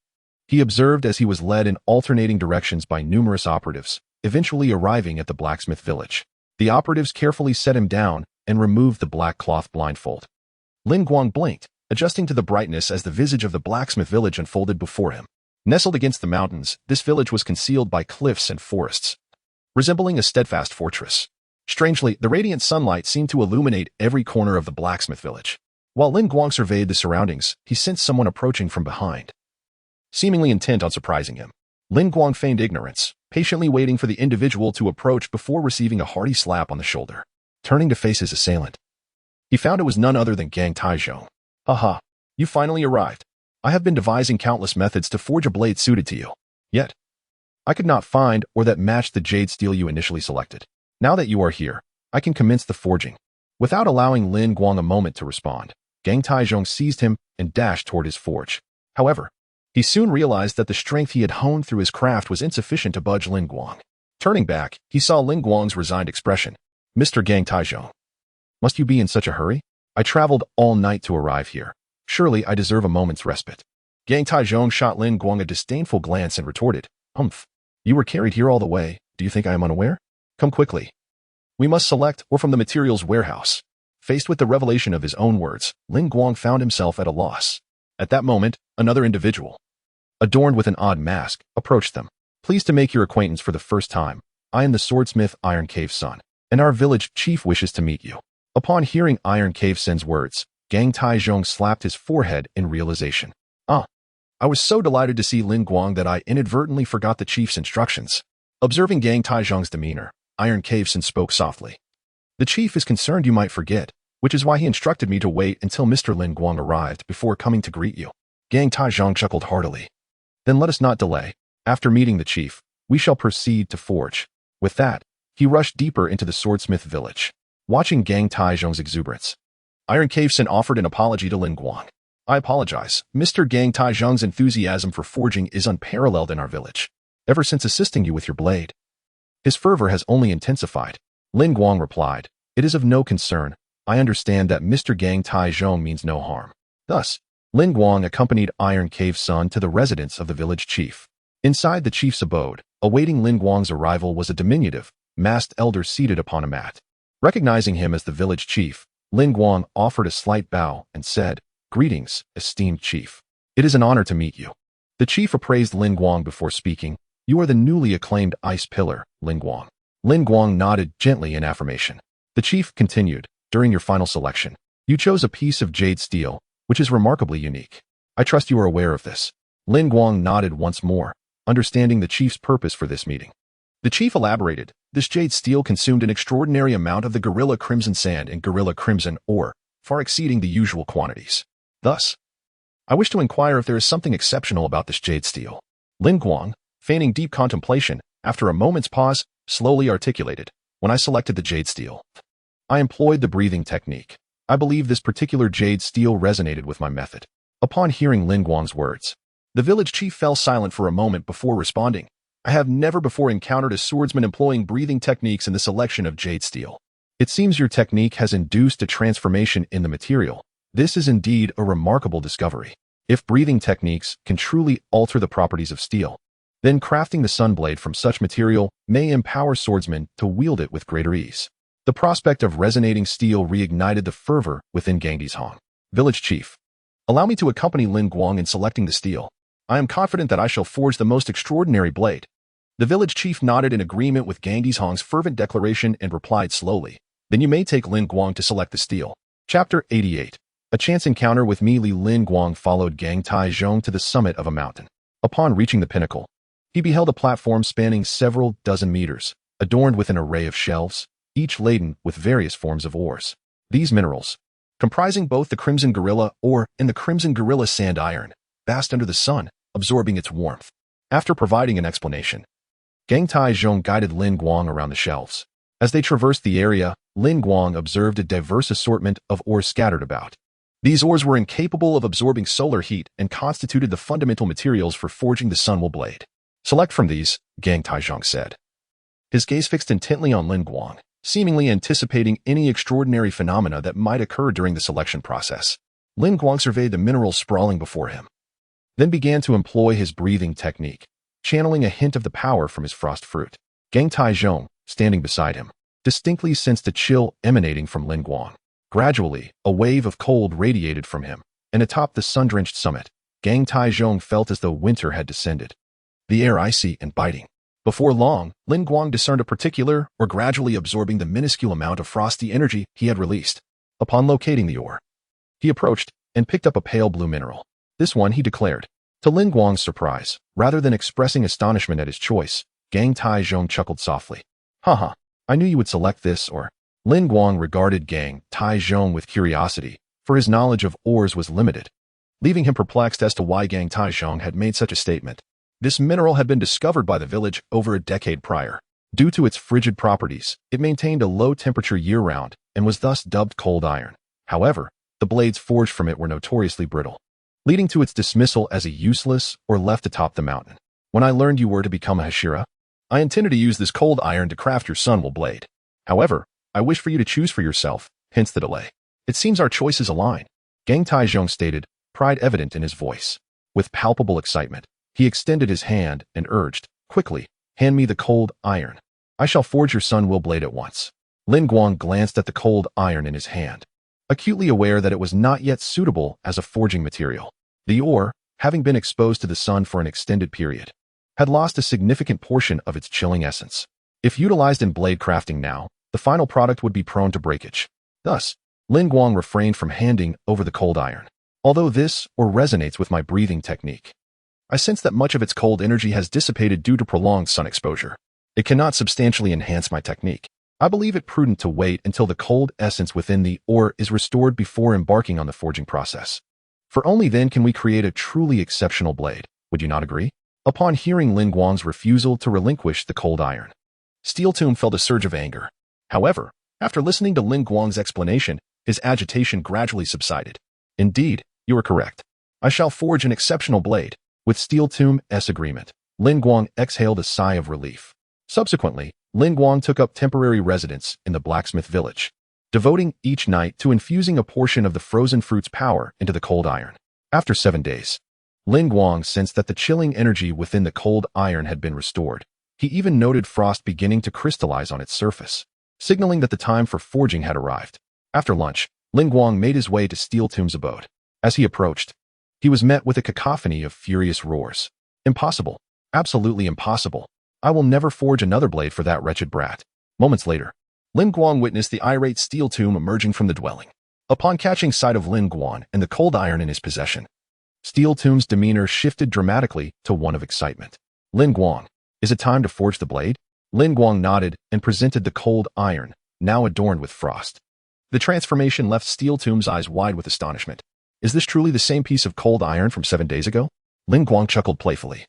he observed as he was led in alternating directions by numerous operatives, eventually arriving at the blacksmith village. The operatives carefully set him down and removed the black cloth blindfold. Lin Guang blinked, adjusting to the brightness as the visage of the blacksmith village unfolded before him. Nestled against the mountains, this village was concealed by cliffs and forests, resembling a steadfast fortress. Strangely, the radiant sunlight seemed to illuminate every corner of the blacksmith village. While Lin Guang surveyed the surroundings, he sensed someone approaching from behind, seemingly intent on surprising him. Lin Guang feigned ignorance, patiently waiting for the individual to approach before receiving a hearty slap on the shoulder. Turning to face his assailant, he found it was none other than Gang Taizhong. "Aha, you finally arrived. I have been devising countless methods to forge a blade suited to you. Yet, I could not find or that matched the jade steel you initially selected. Now that you are here, I can commence the forging." Without allowing Lin Guang a moment to respond, Gang Taizhong seized him and dashed toward his forge. However, he soon realized that the strength he had honed through his craft was insufficient to budge Lin Guang. Turning back, he saw Lin Guang's resigned expression. "Mr. Gang Taizhong, must you be in such a hurry? I traveled all night to arrive here. Surely I deserve a moment's respite." Gang Taizhong shot Lin Guang a disdainful glance and retorted, "Humph. You were carried here all the way. Do you think I am unaware? Come quickly. We must select or from the materials warehouse." Faced with the revelation of his own words, Lin Guang found himself at a loss. At that moment, another individual, adorned with an odd mask, approached them. "Pleased to make your acquaintance for the first time. I am the swordsmith Iron Cave's son, and our village chief wishes to meet you." Upon hearing Iron Cave Sen's words, Gang Taizhong slapped his forehead in realization. "Ah, I was so delighted to see Lin Guang that I inadvertently forgot the chief's instructions." Observing Gang Taizhong's demeanor, Iron Cave Sen spoke softly. The chief is concerned you might forget, which is why he instructed me to wait until Mr. Lin Guang arrived before coming to greet you. Gang Taizhong chuckled heartily. Then let us not delay. After meeting the chief, we shall proceed to forge. With that, he rushed deeper into the swordsmith village. Watching Gang Taizhong's exuberance, Iron Caveson offered an apology to Lin Guang. I apologize. Mr. Gang Taizhong's enthusiasm for forging is unparalleled in our village. Ever since assisting you with your blade, his fervor has only intensified. Lin Guang replied, It is of no concern. I understand that Mr. Gang Taizhong means no harm. Thus, Lin Guang accompanied Iron Caveson to the residence of the village chief. Inside the chief's abode, awaiting Lin Guang's arrival was a diminutive, masked elder seated upon a mat. Recognizing him as the village chief, Lin Guang offered a slight bow and said, Greetings, esteemed chief. It is an honor to meet you. The chief appraised Lin Guang before speaking. You are the newly acclaimed ice pillar, Lin Guang. Lin Guang nodded gently in affirmation. The chief continued, During your final selection, you chose a piece of jade steel, which is remarkably unique. I trust you are aware of this. Lin Guang nodded once more, understanding the chief's purpose for this meeting. The chief elaborated, This jade steel consumed an extraordinary amount of the gorilla crimson sand and gorilla crimson ore, far exceeding the usual quantities. Thus, I wish to inquire if there is something exceptional about this jade steel. Lin Guang, feigning deep contemplation, after a moment's pause, slowly articulated, When I selected the jade steel, I employed the breathing technique. I believe this particular jade steel resonated with my method. Upon hearing Lin Guang's words, the village chief fell silent for a moment before responding. I have never before encountered a swordsman employing breathing techniques in the selection of jade steel. It seems your technique has induced a transformation in the material. This is indeed a remarkable discovery. If breathing techniques can truly alter the properties of steel, then crafting the sunblade from such material may empower swordsmen to wield it with greater ease. The prospect of resonating steel reignited the fervor within Gang Taizhong. Village chief, allow me to accompany Lin Guang in selecting the steel. I am confident that I shall forge the most extraordinary blade. The village chief nodded in agreement with Gang Taizhong's fervent declaration and replied slowly, Then you may take Lin Guang to select the steel. Chapter 88. A chance encounter with me. Lin Guang followed Gang Taizhong to the summit of a mountain. Upon reaching the pinnacle, he beheld a platform spanning several dozen meters, adorned with an array of shelves, each laden with various forms of ores. These minerals, comprising both the crimson gorilla ore and the crimson gorilla sand iron, basked under the sun, absorbing its warmth. After providing an explanation, Gang Taizhong guided Lin Guang around the shelves. As they traversed the area, Lin Guang observed a diverse assortment of ores scattered about. These ores were incapable of absorbing solar heat and constituted the fundamental materials for forging the Sunwell blade. Select from these, Gang Taizhong said. His gaze fixed intently on Lin Guang, seemingly anticipating any extraordinary phenomena that might occur during the selection process. Lin Guang surveyed the minerals sprawling before him, then began to employ his breathing technique, channeling a hint of the power from his frost fruit. Gang Taizhong, standing beside him, distinctly sensed a chill emanating from Lin Guang. Gradually, a wave of cold radiated from him, and atop the sun-drenched summit, Gang Taizhong felt as though winter had descended, the air icy and biting. Before long, Lin Guang discerned a particular or gradually absorbing the minuscule amount of frosty energy he had released. Upon locating the ore, he approached and picked up a pale blue mineral. This one, he declared. To Lin Guang's surprise, rather than expressing astonishment at his choice, Gang Taizhong chuckled softly. Haha, I knew you would select this or... Lin Guang regarded Gang Taizhong with curiosity, for his knowledge of ores was limited, leaving him perplexed as to why Gang Taizhong had made such a statement. This mineral had been discovered by the village over a decade prior. Due to its frigid properties, it maintained a low temperature year-round and was thus dubbed cold iron. However, the blades forged from it were notoriously brittle, leading to its dismissal as a useless or left atop the mountain. When I learned you were to become a Hashira, I intended to use this cold iron to craft your Sunwell blade. However, I wish for you to choose for yourself, hence the delay. It seems our choices align. Gang Taizhong stated, pride evident in his voice. With palpable excitement, he extended his hand and urged, quickly, hand me the cold iron. I shall forge your Sunwell blade at once. Lin Guang glanced at the cold iron in his hand, acutely aware that it was not yet suitable as a forging material. The ore, having been exposed to the sun for an extended period, had lost a significant portion of its chilling essence. If utilized in blade crafting now, the final product would be prone to breakage. Thus, Lin Guang refrained from handing over the cold iron. Although this ore resonates with my breathing technique, I sense that much of its cold energy has dissipated due to prolonged sun exposure. It cannot substantially enhance my technique. I believe it prudent to wait until the cold essence within the ore is restored before embarking on the forging process. For only then can we create a truly exceptional blade. Would you not agree? Upon hearing Lin Guang's refusal to relinquish the cold iron, Steel Tomb felt a surge of anger. However, after listening to Lin Guang's explanation, his agitation gradually subsided. Indeed, you are correct. I shall forge an exceptional blade. With Steel Tomb's agreement, Lin Guang exhaled a sigh of relief. Subsequently, Lin Guang took up temporary residence in the blacksmith village, devoting each night to infusing a portion of the frozen fruit's power into the cold iron. After 7 days, Lin Guang sensed that the chilling energy within the cold iron had been restored. He even noted frost beginning to crystallize on its surface, signaling that the time for forging had arrived. After lunch, Lin Guang made his way to Steel Tomb's abode. As he approached, he was met with a cacophony of furious roars. Impossible. Absolutely impossible. I will never forge another blade for that wretched brat. Moments later, Lin Guang witnessed the irate Steel Tomb emerging from the dwelling. Upon catching sight of Lin Guang and the cold iron in his possession, Steel Tomb's demeanor shifted dramatically to one of excitement. Lin Guang, is it time to forge the blade? Lin Guang nodded and presented the cold iron, now adorned with frost. The transformation left Steel Tomb's eyes wide with astonishment. Is this truly the same piece of cold iron from 7 days ago? Lin Guang chuckled playfully.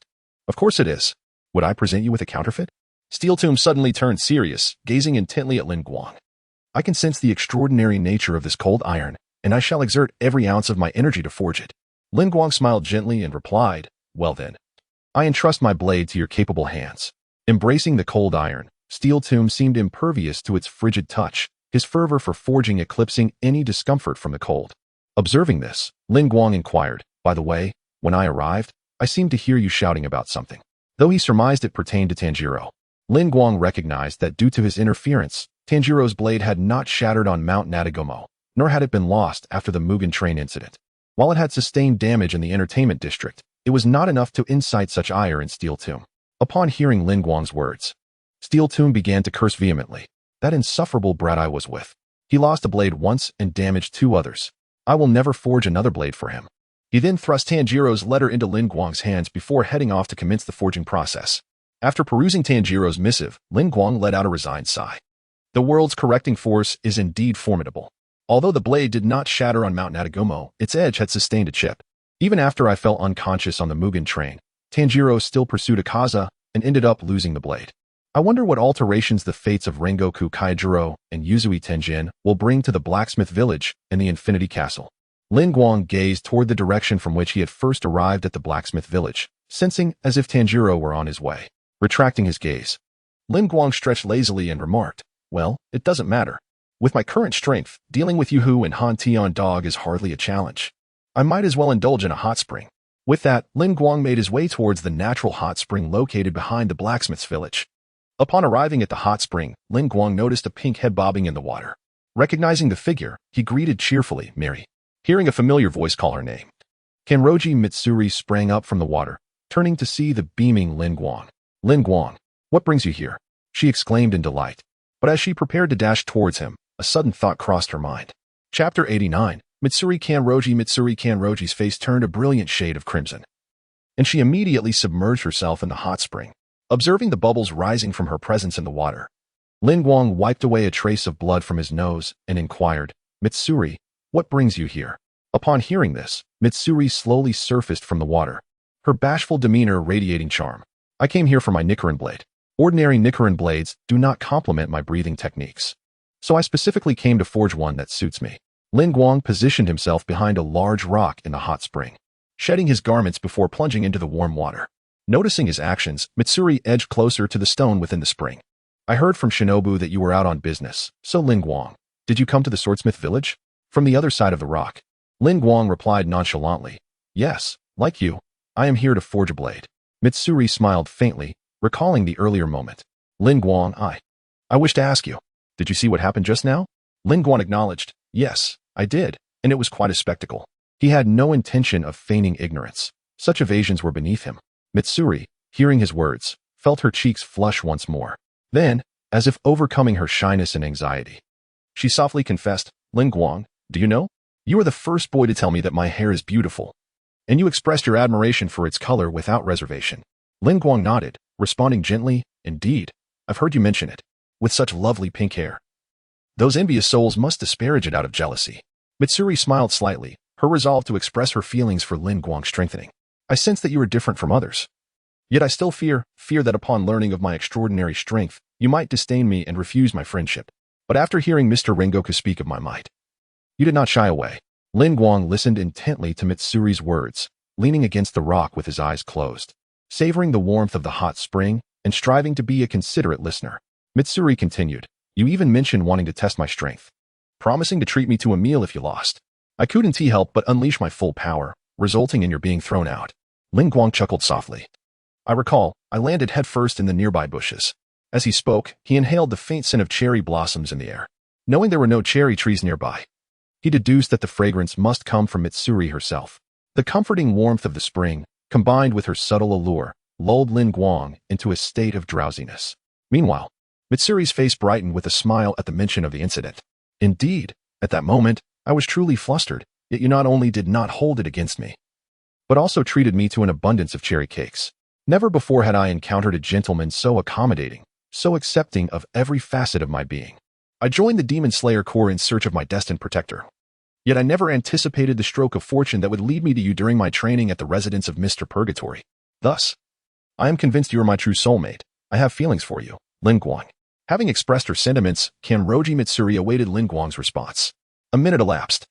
Of course it is. Would I present you with a counterfeit? Steel Tomb suddenly turned serious, gazing intently at Lin Guang. I can sense the extraordinary nature of this cold iron, and I shall exert every ounce of my energy to forge it. Lin Guang smiled gently and replied, well then, I entrust my blade to your capable hands. Embracing the cold iron, Steel Tomb seemed impervious to its frigid touch, his fervor for forging eclipsing any discomfort from the cold. Observing this, Lin Guang inquired, by the way, when I arrived, I seemed to hear you shouting about something. Though he surmised it pertained to Tanjiro, Lin Guang recognized that due to his interference, Tanjiro's blade had not shattered on Mount Natagomo, nor had it been lost after the Mugen train incident. While it had sustained damage in the entertainment district, it was not enough to incite such ire in Steel Tomb. Upon hearing Lin Guang's words, Steel Tomb began to curse vehemently. That insufferable brat I was with. He lost a blade once and damaged 2 others. I will never forge another blade for him. He then thrust Tanjiro's letter into Lin Guang's hands before heading off to commence the forging process. After perusing Tanjiro's missive, Lin Guang let out a resigned sigh. The world's correcting force is indeed formidable. Although the blade did not shatter on Mount Natagomo, its edge had sustained a chip. Even after I fell unconscious on the Mugen train, Tanjiro still pursued Akaza and ended up losing the blade. I wonder what alterations the fates of Rengoku Kaijiro and Yuzui Tenjin will bring to the blacksmith village and the Infinity Castle. Lin Guang gazed toward the direction from which he had first arrived at the blacksmith village, sensing as if Tanjiro were on his way. Retracting his gaze, Lin Guang stretched lazily and remarked, well, it doesn't matter. With my current strength, dealing with Yuhu and Han Tian Dog is hardly a challenge. I might as well indulge in a hot spring. With that, Lin Guang made his way towards the natural hot spring located behind the blacksmith's village. Upon arriving at the hot spring, Lin Guang noticed a pink head bobbing in the water. Recognizing the figure, he greeted cheerfully, Mary. Hearing a familiar voice call her name, Kanroji Mitsuri sprang up from the water, turning to see the beaming Lin Guang. Lin Guang, what brings you here? She exclaimed in delight. But as she prepared to dash towards him, a sudden thought crossed her mind. Chapter 89, Mitsuri Kanroji's face turned a brilliant shade of crimson, and she immediately submerged herself in the hot spring. Observing the bubbles rising from her presence in the water, Lin Guang wiped away a trace of blood from his nose and inquired, Mitsuri, what brings you here? Upon hearing this, Mitsuri slowly surfaced from the water, her bashful demeanor radiating charm. I came here for my Nichiren blade. Ordinary Nichiren blades do not complement my breathing techniques, so I specifically came to forge one that suits me. Lin Guang positioned himself behind a large rock in the hot spring, shedding his garments before plunging into the warm water. Noticing his actions, Mitsuri edged closer to the stone within the spring. I heard from Shinobu that you were out on business, so Lin Guang, did you come to the swordsmith village? From the other side of the rock, Lin Guang replied nonchalantly, yes, like you, I am here to forge a blade. Mitsuri smiled faintly, recalling the earlier moment. Lin Guang, I wish to ask you, did you see what happened just now? Lin Guang acknowledged, yes, I did, and it was quite a spectacle. He had no intention of feigning ignorance. Such evasions were beneath him. Mitsuri, hearing his words, felt her cheeks flush once more. Then, as if overcoming her shyness and anxiety, she softly confessed, Lin Guang, do you know? You are the first boy to tell me that my hair is beautiful, and you expressed your admiration for its color without reservation. Lin Guang nodded, responding gently, indeed, I've heard you mention it. with such lovely pink hair. Those envious souls must disparage it out of jealousy. Mitsuri smiled slightly, her resolve to express her feelings for Lin Guang strengthening. I sense that you are different from others. Yet I still fear that upon learning of my extraordinary strength, you might disdain me and refuse my friendship. But after hearing Mr. Rengoku speak of my might, you did not shy away. Lin Guang listened intently to Mitsuri's words, leaning against the rock with his eyes closed, savoring the warmth of the hot spring and striving to be a considerate listener. Mitsuri continued, you even mentioned wanting to test my strength, promising to treat me to a meal if you lost. I couldn't help but unleash my full power, resulting in your being thrown out. Lin Guang chuckled softly. I recall, I landed headfirst in the nearby bushes. As he spoke, he inhaled the faint scent of cherry blossoms in the air. Knowing there were no cherry trees nearby, he deduced that the fragrance must come from Mitsuri herself. The comforting warmth of the spring, combined with her subtle allure, lulled Lin Guang into a state of drowsiness. Meanwhile, Mitsuri's face brightened with a smile at the mention of the incident. Indeed, at that moment, I was truly flustered, yet you not only did not hold it against me, but also treated me to an abundance of cherry cakes. Never before had I encountered a gentleman so accommodating, so accepting of every facet of my being. I joined the Demon Slayer Corps in search of my destined protector. Yet I never anticipated the stroke of fortune that would lead me to you during my training at the residence of Mr. Purgatory. Thus, I am convinced you are my true soulmate. I have feelings for you, Lin Guang. Having expressed her sentiments, Kanroji Mitsuri awaited Lin Guang's response. A minute elapsed.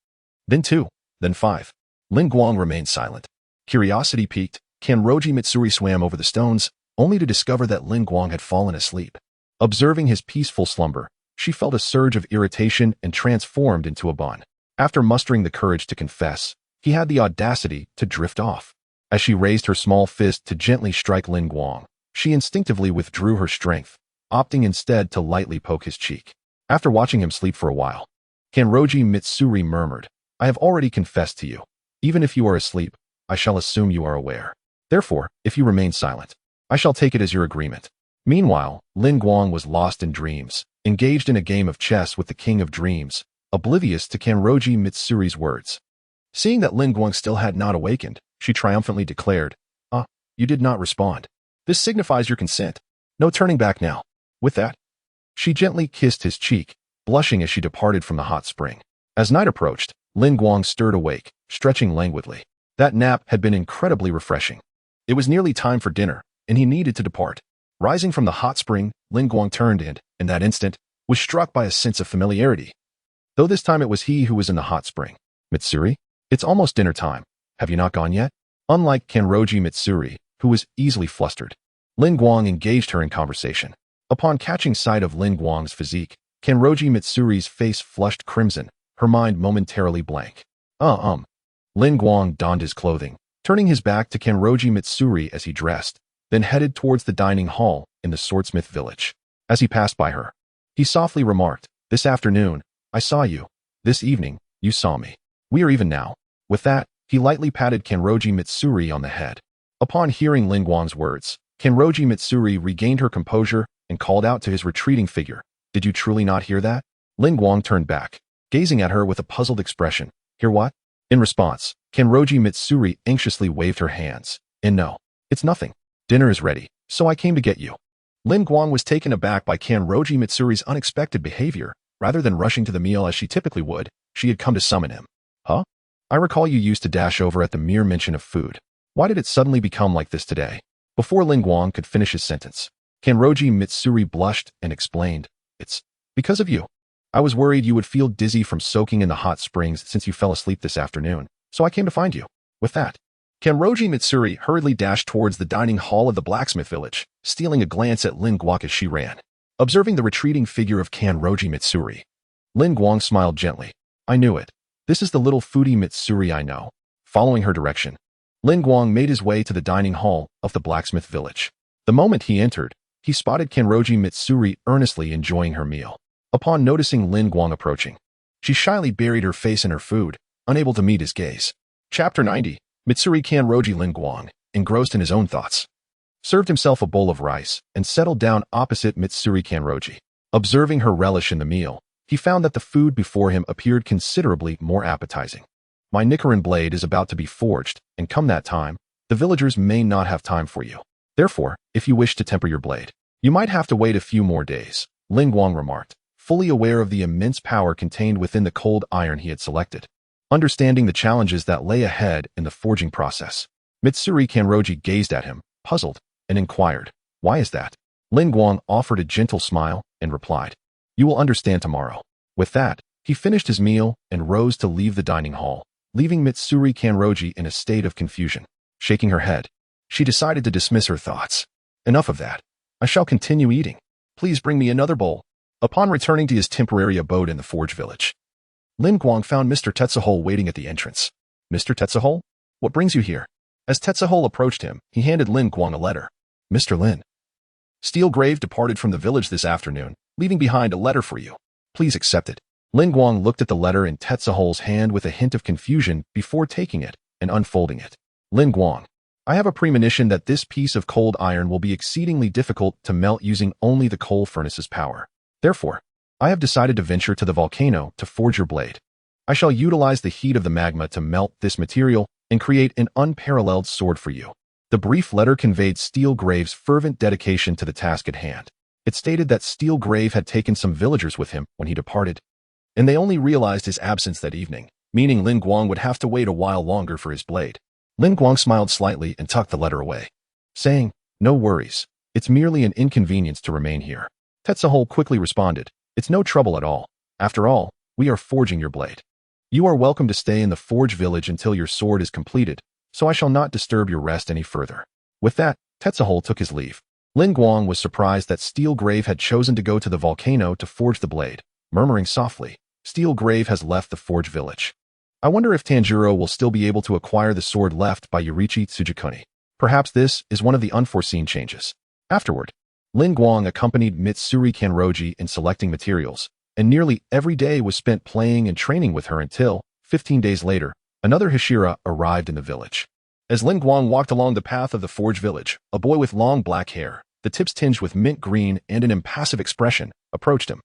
Then 2, then 5. Lin Guang remained silent. Curiosity piqued, Kanroji Mitsuri swam over the stones, only to discover that Lin Guang had fallen asleep. Observing his peaceful slumber, she felt a surge of irritation and transformed into a bun. After mustering the courage to confess, he had the audacity to drift off. As she raised her small fist to gently strike Lin Guang, she instinctively withdrew her strength, opting instead to lightly poke his cheek. After watching him sleep for a while, Kanroji Mitsuri murmured, I have already confessed to you. Even if you are asleep, I shall assume you are aware. Therefore, if you remain silent, I shall take it as your agreement. Meanwhile, Lin Guang was lost in dreams, engaged in a game of chess with the King of Dreams, oblivious to Kanroji Mitsuri's words. Seeing that Lin Guang still had not awakened, she triumphantly declared, you did not respond. This signifies your consent. No turning back now. With that, she gently kissed his cheek, blushing as she departed from the hot spring. As night approached, Lin Guang stirred awake, stretching languidly. That nap had been incredibly refreshing. It was nearly time for dinner, and he needed to depart. Rising from the hot spring, Lin Guang turned and, in that instant, was struck by a sense of familiarity. Though this time it was he who was in the hot spring. Mitsuri, it's almost dinner time. Have you not gone yet? Unlike Kanroji Mitsuri, who was easily flustered, Lin Guang engaged her in conversation. Upon catching sight of Lin Guang's physique, Kanroji Mitsuri's face flushed crimson, her mind momentarily blank. Lin Guang donned his clothing, turning his back to Kanroji Mitsuri as he dressed, then headed towards the dining hall in the swordsmith village. As he passed by her, he softly remarked, This afternoon, I saw you. This evening, you saw me. We are even now. With that, he lightly patted Kanroji Mitsuri on the head. Upon hearing Lin Guang's words, Kanroji Mitsuri regained her composure and called out to his retreating figure, Did you truly not hear that? Lin Guang turned back, gazing at her with a puzzled expression. Hear what? In response, Kanroji Mitsuri anxiously waved her hands. And no, it's nothing. Dinner is ready, so I came to get you. Lin Guang was taken aback by Kanroji Mitsuri's unexpected behavior. Rather than rushing to the meal as she typically would, she had come to summon him. Huh? I recall you used to dash over at the mere mention of food. Why did it suddenly become like this today? Before Lin Guang could finish his sentence, Kanroji Mitsuri blushed and explained, It's because of you. I was worried you would feel dizzy from soaking in the hot springs since you fell asleep this afternoon, so I came to find you. With that, Kanroji Mitsuri hurriedly dashed towards the dining hall of the blacksmith village, stealing a glance at Lin Guang as she ran. Observing the retreating figure of Kanroji Mitsuri, Lin Guang smiled gently. I knew it. This is the little foodie Mitsuri I know. Following her direction, Lin Guang made his way to the dining hall of the blacksmith village. The moment he entered, he spotted Kanroji Mitsuri earnestly enjoying her meal. Upon noticing Lin Guang approaching, she shyly buried her face in her food, unable to meet his gaze. Chapter 90. Mitsuri Kanroji Lin Guang, engrossed in his own thoughts, served himself a bowl of rice and settled down opposite Mitsuri Kanroji. Observing her relish in the meal, he found that the food before him appeared considerably more appetizing. My Nichiren blade is about to be forged, and come that time, the villagers may not have time for you. Therefore, if you wish to temper your blade, you might have to wait a few more days. Lin Guang remarked, fully aware of the immense power contained within the cold iron he had selected. Understanding the challenges that lay ahead in the forging process, Mitsuri Kanroji gazed at him, puzzled, and inquired, "Why is that?" Lin Guang offered a gentle smile and replied, "You will understand tomorrow." With that, he finished his meal and rose to leave the dining hall, leaving Mitsuri Kanroji in a state of confusion. Shaking her head, she decided to dismiss her thoughts. "Enough of that. I shall continue eating. Please bring me another bowl." Upon returning to his temporary abode in the forge village, Lin Guang found Mr. Tetsuhol waiting at the entrance. "Mr. Tetsuhol? What brings you here?" As Tetsuhol approached him, he handed Lin Guang a letter. "Mr. Lin, Steelgrave departed from the village this afternoon, leaving behind a letter for you. Please accept it." Lin Guang looked at the letter in Tetsuhol's hand with a hint of confusion before taking it and unfolding it. "Lin Guang, I have a premonition that this piece of cold iron will be exceedingly difficult to melt using only the coal furnace's power. Therefore, I have decided to venture to the volcano to forge your blade. I shall utilize the heat of the magma to melt this material and create an unparalleled sword for you." The brief letter conveyed Steelgrave's fervent dedication to the task at hand. It stated that Steelgrave had taken some villagers with him when he departed, and they only realized his absence that evening, meaning Lin Guang would have to wait a while longer for his blade. Lin Guang smiled slightly and tucked the letter away, saying, "No worries. It's merely an inconvenience to remain here." Tetsuhol quickly responded, "It's no trouble at all. After all, we are forging your blade. You are welcome to stay in the forge village until your sword is completed, so I shall not disturb your rest any further." With that, Tetsuhol took his leave. Lin Guang was surprised that Steelgrave had chosen to go to the volcano to forge the blade, murmuring softly, "Steelgrave has left the forge village. I wonder if Tanjiro will still be able to acquire the sword left by Yorichi Tsujikuni. Perhaps this is one of the unforeseen changes." Afterward, Lin Guang accompanied Mitsuri Kanroji in selecting materials, and nearly every day was spent playing and training with her until, 15 days later, another Hashira arrived in the village. As Lin Guang walked along the path of the forge village, a boy with long black hair, the tips tinged with mint green and an impassive expression, approached him.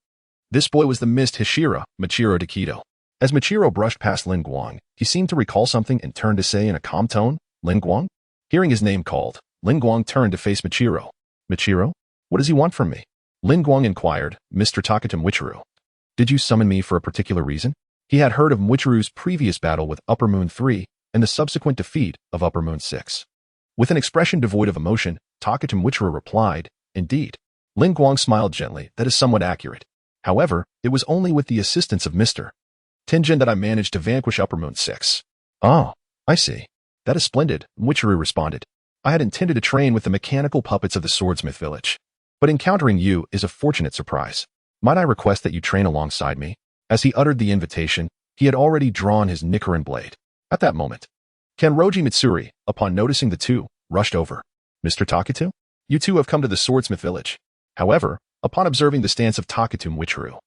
This boy was the mist Hashira, Michiro Takedo. As Michiro brushed past Lin Guang, he seemed to recall something and turned to say in a calm tone, "Lin Guang?" Hearing his name called, Lin Guang turned to face Michiro. "Michiro? What does he want from me?" Lin Guang inquired, "Mr. Takatum Michiru, did you summon me for a particular reason?" He had heard of Michiru's previous battle with Upper Moon 3 and the subsequent defeat of Upper Moon 6. With an expression devoid of emotion, Takatum Michiru replied, "Indeed." Lin Guang smiled gently, "That is somewhat accurate. However, it was only with the assistance of Mr. Tenjin that I managed to vanquish Upper Moon 6. "Oh, I see. That is splendid," Michiru responded. "I had intended to train with the mechanical puppets of the swordsmith village, but encountering you is a fortunate surprise. Might I request that you train alongside me?" As he uttered the invitation, he had already drawn his Nichiren blade. At that moment, Kanroji Mitsuri, upon noticing the two, rushed over. "Mr. Taketu? You two have come to the swordsmith village." However, upon observing the stance of Taketu Michiru,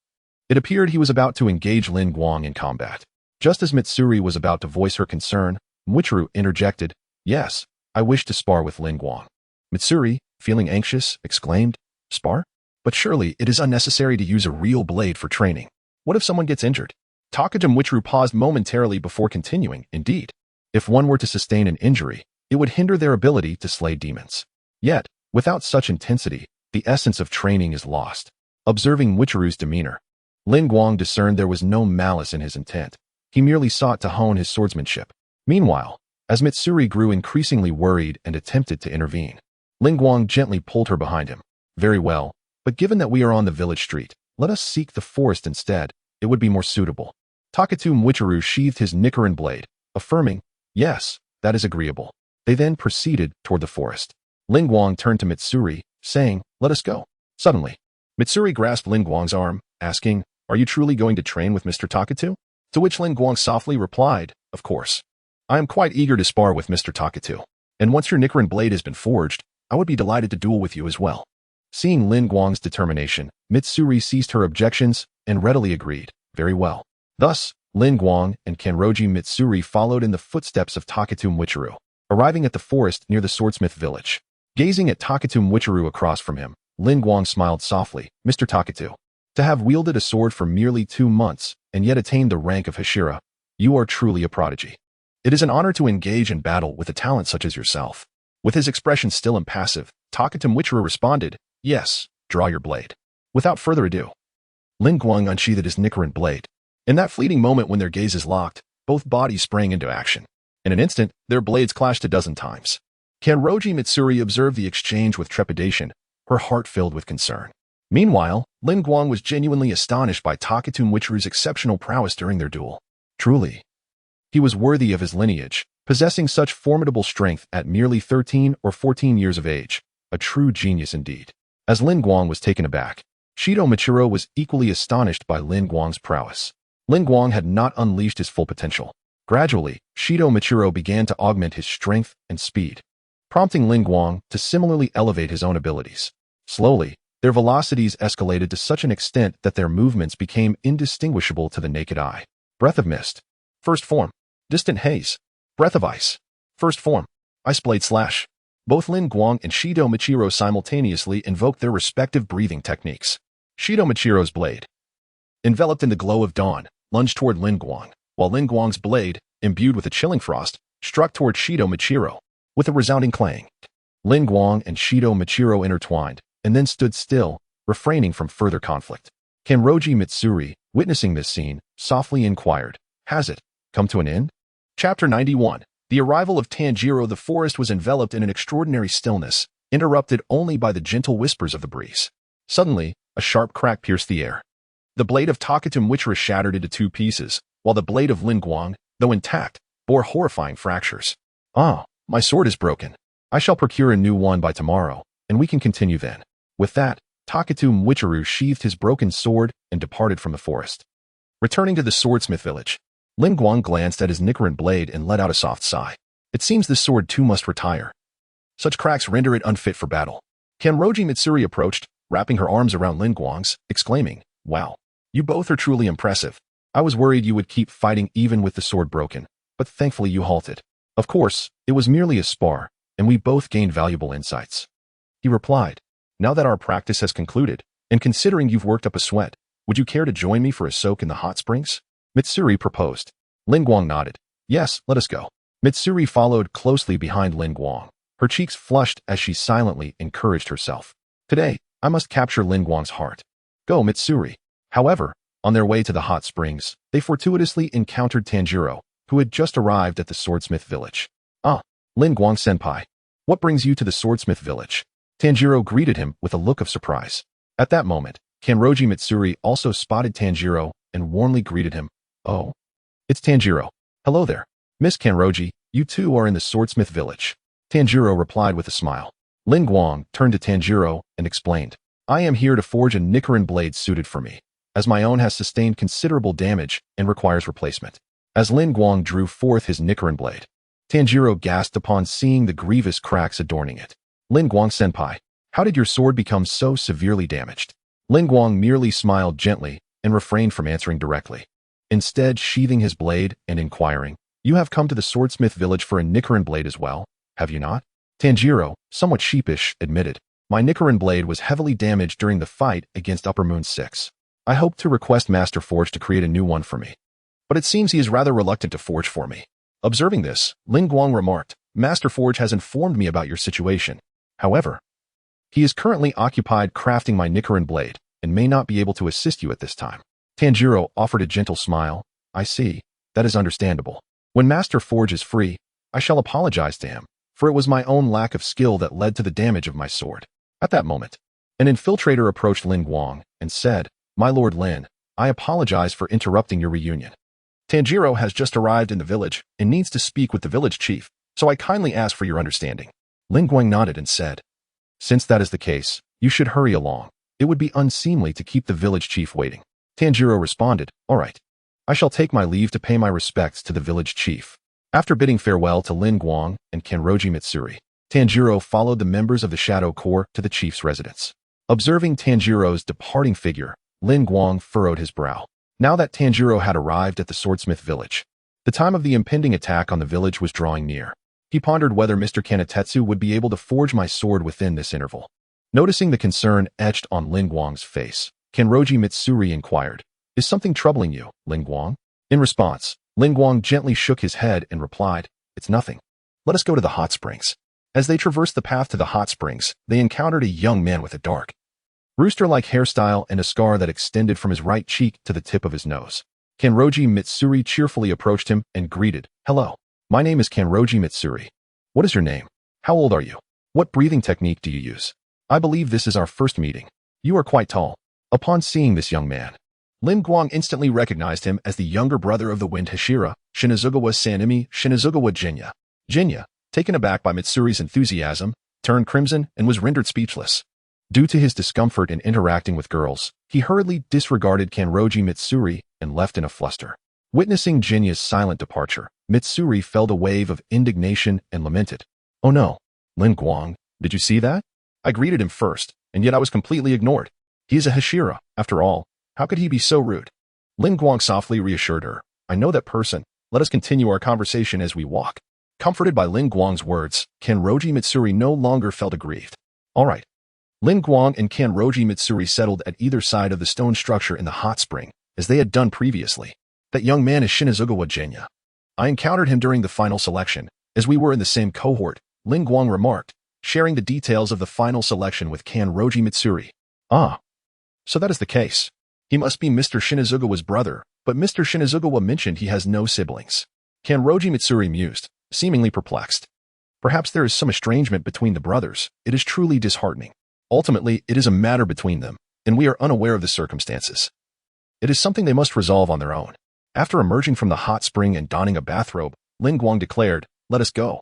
it appeared he was about to engage Lin Guang in combat. Just as Mitsuri was about to voice her concern, Michiru interjected, "Yes, I wish to spar with Lin Guang." Mitsuri, feeling anxious, exclaimed, "Spar? But surely it is unnecessary to use a real blade for training. What if someone gets injured?" Takato Michiru paused momentarily before continuing. "Indeed, if one were to sustain an injury, it would hinder their ability to slay demons. Yet, without such intensity, the essence of training is lost." Observing Michiru's demeanor, Lin Guang discerned there was no malice in his intent. He merely sought to hone his swordsmanship. Meanwhile, as Mitsuri grew increasingly worried and attempted to intervene, Lin Guang gently pulled her behind him. "Very well, but given that we are on the village street, let us seek the forest instead. It would be more suitable." Taketu Michiru sheathed his Nichiren blade, affirming, "Yes, that is agreeable." They then proceeded toward the forest. Lin Guang turned to Mitsuri, saying, "Let us go." Suddenly, Mitsuri grasped Lin Guang's arm, asking, "Are you truly going to train with Mr. Taketu?" To which Lin Guang softly replied, "Of course. I am quite eager to spar with Mr. Taketu, and once your Nichiren blade has been forged, I would be delighted to duel with you as well." Seeing Lin Guang's determination, Mitsuri ceased her objections and readily agreed, "Very well." Thus, Lin Guang and Kanroji Mitsuri followed in the footsteps of Taketu Michiru, arriving at the forest near the swordsmith village. Gazing at Taketu Michiru across from him, Lin Guang smiled softly, "Mr. Taketu, to have wielded a sword for merely 2 months and yet attained the rank of Hashira, you are truly a prodigy. It is an honor to engage in battle with a talent such as yourself." With his expression still impassive, Taketu Michiru responded, "Yes, draw your blade." Without further ado, Lin Guang unsheathed his Nichiren blade. In that fleeting moment when their gazes locked, both bodies sprang into action. In an instant, their blades clashed a dozen times. Kanroji Mitsuri observed the exchange with trepidation, her heart filled with concern. Meanwhile, Lin Guang was genuinely astonished by Takatu Michiru's exceptional prowess during their duel. Truly, he was worthy of his lineage, possessing such formidable strength at merely 13 or 14 years of age. A true genius indeed. As Lin Guang was taken aback, Shido Michiro was equally astonished by Lin Guang's prowess. Lin Guang had not unleashed his full potential. Gradually, Shido Michiro began to augment his strength and speed, prompting Lin Guang to similarly elevate his own abilities. Slowly, their velocities escalated to such an extent that their movements became indistinguishable to the naked eye. Breath of Mist. First form. Distant Haze. Breath of Ice. First form. Ice Blade Slash. Both Lin Guang and Shido Michiro simultaneously invoked their respective breathing techniques. Shido Michiro's blade, enveloped in the glow of dawn, lunged toward Lin Guang, while Lin Guang's blade, imbued with a chilling frost, struck toward Shido Michiro. With a resounding clang, Lin Guang and Shido Michiro intertwined, and then stood still, refraining from further conflict. Kanroji Mitsuri, witnessing this scene, softly inquired, "Has it come to an end?" Chapter 91. The arrival of Tanjiro. The forest was enveloped in an extraordinary stillness, interrupted only by the gentle whispers of the breeze. Suddenly, a sharp crack pierced the air. The blade of Takatu Michiro shattered into two pieces, while the blade of Lin Guang, though intact, bore horrifying fractures. "Ah, my sword is broken. I shall procure a new one by tomorrow, and we can continue then." With that, Takatu Michiro sheathed his broken sword and departed from the forest. Returning to the swordsmith village, Lin Guang glanced at his Nichiren blade and let out a soft sigh. It seems this sword too must retire. Such cracks render it unfit for battle. Kanroji Mitsuri approached, wrapping her arms around Lin Guang's, exclaiming, "Wow, you both are truly impressive. I was worried you would keep fighting even with the sword broken, but thankfully you halted. Of course, it was merely a spar, and we both gained valuable insights." He replied, "Now that our practice has concluded, and considering you've worked up a sweat, would you care to join me for a soak in the hot springs?" Mitsuri proposed. Lin Guang nodded. "Yes, let us go." Mitsuri followed closely behind Lin Guang. Her cheeks flushed as she silently encouraged herself. "Today, I must capture Lin Guang's heart." "Go, Mitsuri." However, on their way to the hot springs, they fortuitously encountered Tanjiro, who had just arrived at the swordsmith village. "Ah, Lin Guang senpai. What brings you to the swordsmith village?" Tanjiro greeted him with a look of surprise. At that moment, Kanroji Mitsuri also spotted Tanjiro and warmly greeted him. "Oh, it's Tanjiro. Hello there. Miss Kanroji, you two are in the swordsmith village." Tanjiro replied with a smile. Lin Guang turned to Tanjiro and explained, "I am here to forge a Nichiren blade suited for me, as my own has sustained considerable damage and requires replacement." As Lin Guang drew forth his Nichiren blade, Tanjiro gasped upon seeing the grievous cracks adorning it. "Lin Guang senpai, how did your sword become so severely damaged?" Lin Guang merely smiled gently and refrained from answering directly, instead sheathing his blade and inquiring, "You have come to the swordsmith village for a Nichiren blade as well, have you not?" Tanjiro, somewhat sheepish, admitted, "My Nichiren blade was heavily damaged during the fight against Upper Moon 6. I hope to request Master Forge to create a new one for me, but it seems he is rather reluctant to forge for me." Observing this, Lin Guang remarked, "Master Forge has informed me about your situation. However, he is currently occupied crafting my Nichiren blade and may not be able to assist you at this time." Tanjiro offered a gentle smile. "I see. That is understandable. When Master Forge is free, I shall apologize to him, for it was my own lack of skill that led to the damage of my sword." At that moment, an infiltrator approached Lin Guang and said, "My Lord Lin, I apologize for interrupting your reunion. Tanjiro has just arrived in the village and needs to speak with the village chief, so I kindly ask for your understanding." Lin Guang nodded and said, "Since that is the case, you should hurry along. It would be unseemly to keep the village chief waiting." Tanjiro responded, "All right. I shall take my leave to pay my respects to the village chief." After bidding farewell to Lin Guang and Kanroji Mitsuri, Tanjiro followed the members of the Shadow Corps to the chief's residence. Observing Tanjiro's departing figure, Lin Guang furrowed his brow. Now that Tanjiro had arrived at the swordsmith village, the time of the impending attack on the village was drawing near. He pondered whether Mr. Kanetetsu would be able to forge my sword within this interval. Noticing the concern etched on Lin Guang's face, Kanroji Mitsuri inquired, "Is something troubling you, Lin Guang?" In response, Lin Guang gently shook his head and replied, "It's nothing. Let us go to the hot springs." As they traversed the path to the hot springs, they encountered a young man with a dark, rooster-like hairstyle and a scar that extended from his right cheek to the tip of his nose. Kanroji Mitsuri cheerfully approached him and greeted, "Hello. My name is Kanroji Mitsuri. What is your name? How old are you? What breathing technique do you use? I believe this is our first meeting. You are quite tall." Upon seeing this young man, Lin Guang instantly recognized him as the younger brother of the Wind Hashira, Shinazugawa Sanemi Shinazugawa Jinya. Jinya, taken aback by Mitsuri's enthusiasm, turned crimson and was rendered speechless. Due to his discomfort in interacting with girls, he hurriedly disregarded Kanroji Mitsuri and left in a fluster. Witnessing Jinya's silent departure, Mitsuri felt a wave of indignation and lamented. "Oh no, Lin Guang, did you see that? I greeted him first, and yet I was completely ignored. He is a Hashira, after all. How could he be so rude?" Lin Guang softly reassured her, "I know that person. Let us continue our conversation as we walk." Comforted by Lin Guang's words, Kanroji Mitsuri no longer felt aggrieved. All right. Lin Guang and Kanroji Mitsuri settled at either side of the stone structure in the hot spring, as they had done previously. "That young man is Shinazugawa Jinya. I encountered him during the final selection, as we were in the same cohort," Lin Guang remarked, sharing the details of the final selection with Kanroji Mitsuri. "Ah, so that is the case. He must be Mr. Shinazugawa's brother, but Mr. Shinazugawa mentioned he has no siblings." Kanroji Mitsuri mused, seemingly perplexed. Perhaps there is some estrangement between the brothers. It is truly disheartening. Ultimately, it is a matter between them, and we are unaware of the circumstances. It is something they must resolve on their own. After emerging from the hot spring and donning a bathrobe, Lin Guang declared, "Let us go.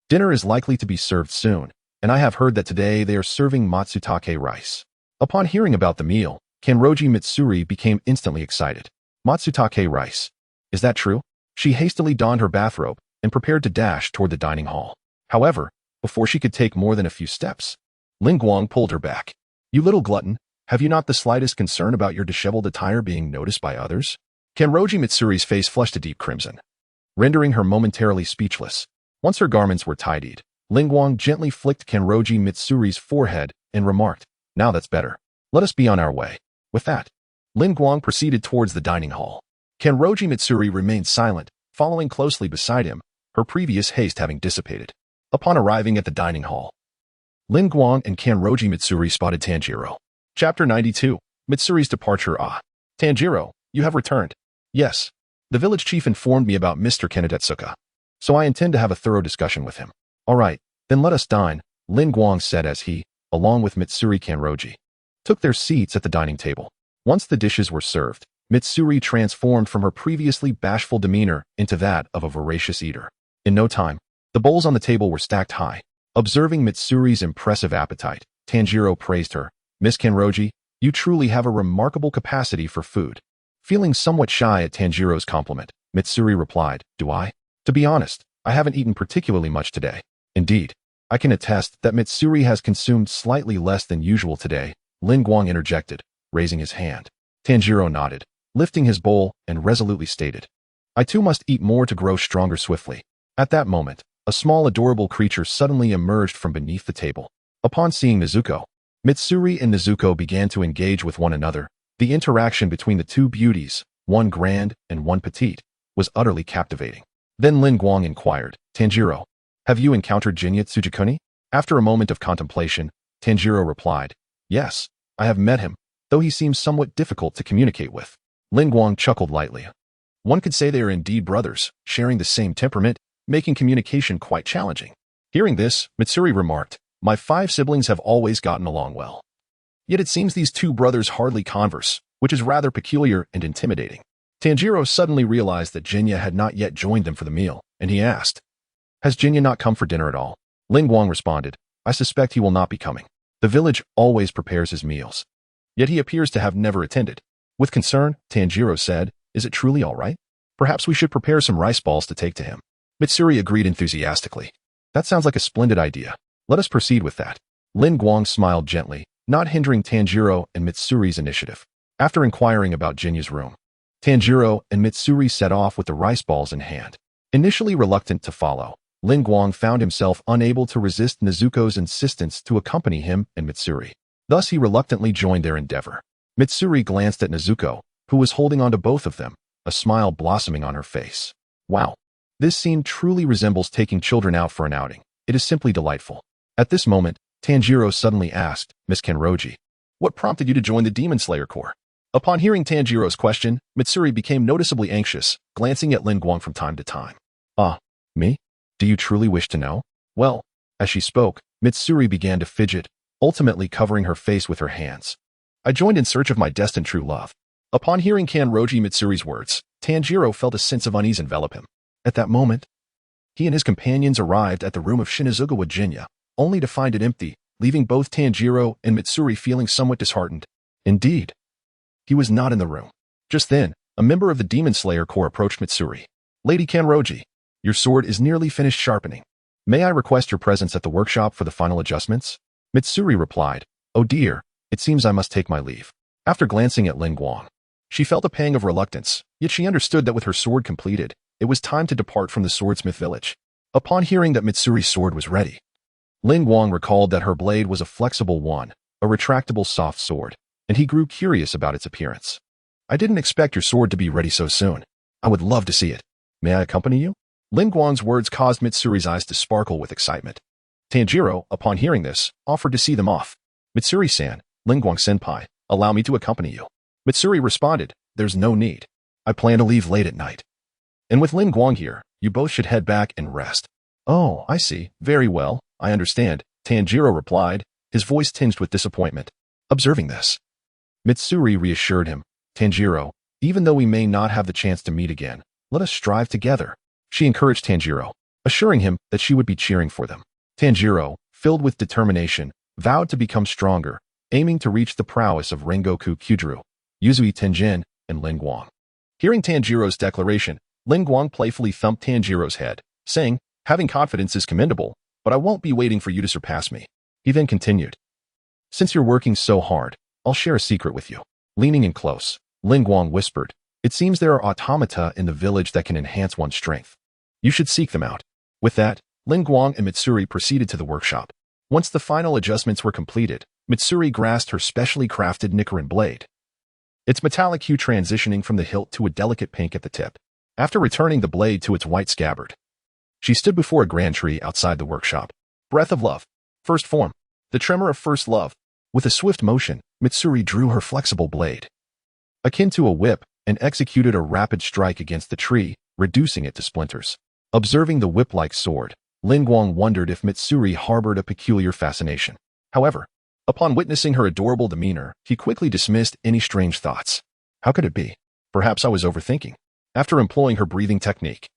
Dinner is likely to be served soon, and I have heard that today they are serving matsutake rice." Upon hearing about the meal, Kanroji Mitsuri became instantly excited. "Matsutake rice. Is that true?" She hastily donned her bathrobe and prepared to dash toward the dining hall. However, before she could take more than a few steps, Lin Guang pulled her back. "You little glutton, have you not the slightest concern about your disheveled attire being noticed by others?" Kanroji Mitsuri's face flushed a deep crimson, rendering her momentarily speechless. Once her garments were tidied, Lin Guang gently flicked Kanroji Mitsuri's forehead and remarked, "Now that's better. Let us be on our way." With that, Lin Guang proceeded towards the dining hall. Kanroji Mitsuri remained silent, following closely beside him, her previous haste having dissipated. Upon arriving at the dining hall, Lin Guang and Kanroji Mitsuri spotted Tanjiro. Chapter 92, Mitsuri's Departure. "Ah, Tanjiro, you have returned." "Yes. The village chief informed me about Mr. Kanedetsuka, so I intend to have a thorough discussion with him." "All right, then let us dine," Lin Guang said as he, along with Mitsuri Kanroji, took their seats at the dining table. Once the dishes were served, Mitsuri transformed from her previously bashful demeanor into that of a voracious eater. In no time, the bowls on the table were stacked high. Observing Mitsuri's impressive appetite, Tanjiro praised her. "Miss Kanroji, you truly have a remarkable capacity for food." Feeling somewhat shy at Tanjiro's compliment, Mitsuri replied, "Do I? To be honest, I haven't eaten particularly much today." "Indeed, I can attest that Mitsuri has consumed slightly less than usual today," Lin Guang interjected, raising his hand. Tanjiro nodded, lifting his bowl, and resolutely stated, "I too must eat more to grow stronger swiftly." At that moment, a small adorable creature suddenly emerged from beneath the table. Upon seeing Nezuko, Mitsuri and Nezuko began to engage with one another. The interaction between the two beauties, one grand and one petite, was utterly captivating. Then Lin Guang inquired, "Tanjiro, have you encountered Jinya Tsujikuni?" After a moment of contemplation, Tanjiro replied, "Yes, I have met him, though he seems somewhat difficult to communicate with." Lin Guang chuckled lightly. One could say they are indeed brothers, sharing the same temperament, making communication quite challenging. Hearing this, Mitsuri remarked, "My 5 siblings have always gotten along well. Yet it seems these 2 brothers hardly converse, which is rather peculiar and intimidating." Tanjiro suddenly realized that Jinya had not yet joined them for the meal, and he asked, "Has Jinya not come for dinner at all?" Lin Guang responded, "I suspect he will not be coming. The village always prepares his meals. Yet he appears to have never attended." With concern, Tanjiro said, "Is it truly all right? Perhaps we should prepare some rice balls to take to him." Mitsuri agreed enthusiastically. "That sounds like a splendid idea. Let us proceed with that." Lin Guang smiled gently, not hindering Tanjiro and Mitsuri's initiative. After inquiring about Jinya's room, Tanjiro and Mitsuri set off with the rice balls in hand. Initially reluctant to follow, Lin Guang found himself unable to resist Nezuko's insistence to accompany him and Mitsuri. Thus he reluctantly joined their endeavor. Mitsuri glanced at Nezuko, who was holding on to both of them, a smile blossoming on her face. "Wow. This scene truly resembles taking children out for an outing. It is simply delightful." At this moment, Tanjiro suddenly asked, "Miss Kanroji, What prompted you to join the Demon Slayer Corps? Upon hearing Tanjiro's question, Mitsuri became noticeably anxious, glancing at Lin Guang from time to time. Ah, me? Do you truly wish to know? Well, as she spoke, Mitsuri began to fidget, ultimately covering her face with her hands. I joined in search of my destined true love. Upon hearing Kanroji Mitsuri's words, Tanjiro felt a sense of unease envelop him. At that moment, he and his companions arrived at the room of Shinazugawa Jinya, only to find it empty, leaving both Tanjiro and Mitsuri feeling somewhat disheartened. Indeed, he was not in the room. Just then, a member of the Demon Slayer Corps approached Mitsuri. Lady Kanroji, your sword is nearly finished sharpening. May I request your presence at the workshop for the final adjustments? Mitsuri replied, Oh dear, it seems I must take my leave. After glancing at Lin Guang, she felt a pang of reluctance, yet she understood that with her sword completed, it was time to depart from the swordsmith village. Upon hearing that Mitsuri's sword was ready, Lin Guang recalled that her blade was a flexible one, a retractable soft sword, and he grew curious about its appearance. I didn't expect your sword to be ready so soon. I would love to see it. May I accompany you? Lin Guang's words caused Mitsuri's eyes to sparkle with excitement. Tanjiro, upon hearing this, offered to see them off. Mitsuri-san, Lin Guang-senpai, allow me to accompany you. Mitsuri responded, There's no need. I plan to leave late at night. And with Lin Guang here, you both should head back and rest. Oh, I see. Very well. I understand, Tanjiro replied, his voice tinged with disappointment. Observing this, Mitsuri reassured him, Tanjiro, even though we may not have the chance to meet again, let us strive together. She encouraged Tanjiro, assuring him that she would be cheering for them. Tanjiro, filled with determination, vowed to become stronger, aiming to reach the prowess of Rengoku Kyujuru, Yuzui Tenjin, and Lin Guang. Hearing Tanjiro's declaration, Lin Guang playfully thumped Tanjiro's head, saying, Having confidence is commendable, but I won't be waiting for you to surpass me. He then continued, Since you're working so hard, I'll share a secret with you. Leaning in close, Lin Guang whispered, It seems there are automata in the village that can enhance one's strength. You should seek them out. With that, Lin Guang and Mitsuri proceeded to the workshop. Once the final adjustments were completed, Mitsuri grasped her specially crafted Nichiren blade, its metallic hue transitioning from the hilt to a delicate pink at the tip. After returning the blade to its white scabbard, she stood before a grand tree outside the workshop. Breath of love. First form. The tremor of first love. With a swift motion, Mitsuri drew her flexible blade, akin to a whip, and executed a rapid strike against the tree, reducing it to splinters. Observing the whip-like sword, Lin Guang wondered if Mitsuri harbored a peculiar fascination. However, upon witnessing her adorable demeanor, he quickly dismissed any strange thoughts. How could it be? Perhaps I was overthinking. After employing her breathing technique,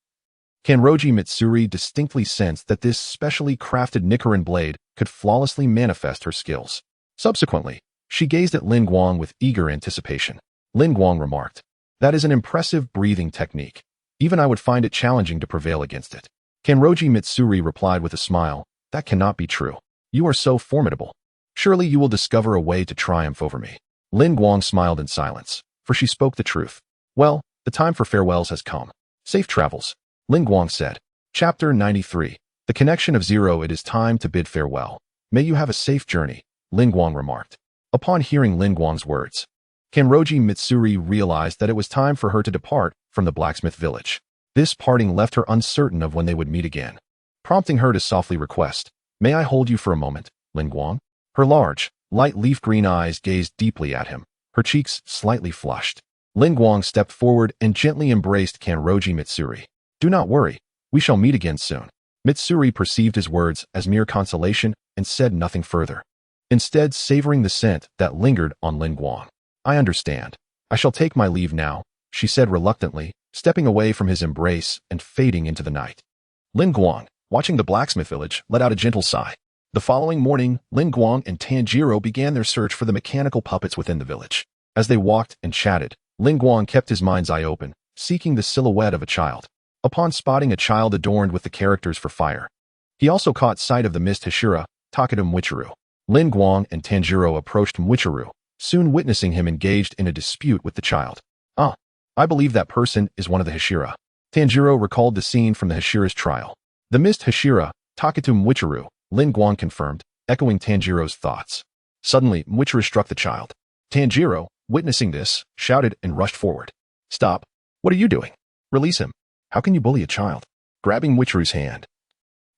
Kanroji Mitsuri distinctly sensed that this specially crafted Nichiren blade could flawlessly manifest her skills. Subsequently, she gazed at Lin Guang with eager anticipation. Lin Guang remarked, That is an impressive breathing technique. Even I would find it challenging to prevail against it. Kanroji Mitsuri replied with a smile, That cannot be true. You are so formidable. Surely you will discover a way to triumph over me. Lin Guang smiled in silence, for she spoke the truth. Well, the time for farewells has come. Safe travels. Lin Guang said. Chapter 93. The connection of zero. It is time to bid farewell. May you have a safe journey, Lin Guang remarked. Upon hearing Lin Guang's words, Kanroji Mitsuri realized that it was time for her to depart from the blacksmith village. This parting left her uncertain of when they would meet again, prompting her to softly request, May I hold you for a moment, Lin Guang? Her large, light leaf green eyes gazed deeply at him, her cheeks slightly flushed. Lin Guang stepped forward and gently embraced Kanroji Mitsuri. Do not worry, we shall meet again soon. Mitsuri perceived his words as mere consolation and said nothing further, instead savoring the scent that lingered on Lin Guang. I understand. I shall take my leave now, she said reluctantly, stepping away from his embrace and fading into the night. Lin Guang, watching the blacksmith village, let out a gentle sigh. The following morning, Lin Guang and Tanjiro began their search for the mechanical puppets within the village. As they walked and chatted, Lin Guang kept his mind's eye open, seeking the silhouette of a child. Upon spotting a child adorned with the characters for fire, he also caught sight of the mist Hashira, Takeda Mwichiru. Lin Guang and Tanjiro approached Mwichiru, soon witnessing him engaged in a dispute with the child. Ah, I believe that person is one of the Hashira. Tanjiro recalled the scene from the Hashira's trial. The mist Hashira, Takeda Mwichiru, Lin Guang confirmed, echoing Tanjiro's thoughts. Suddenly, Mwichiru struck the child. Tanjiro, witnessing this, shouted and rushed forward. Stop. What are you doing? Release him. How can you bully a child? Grabbing Mwichiru's hand,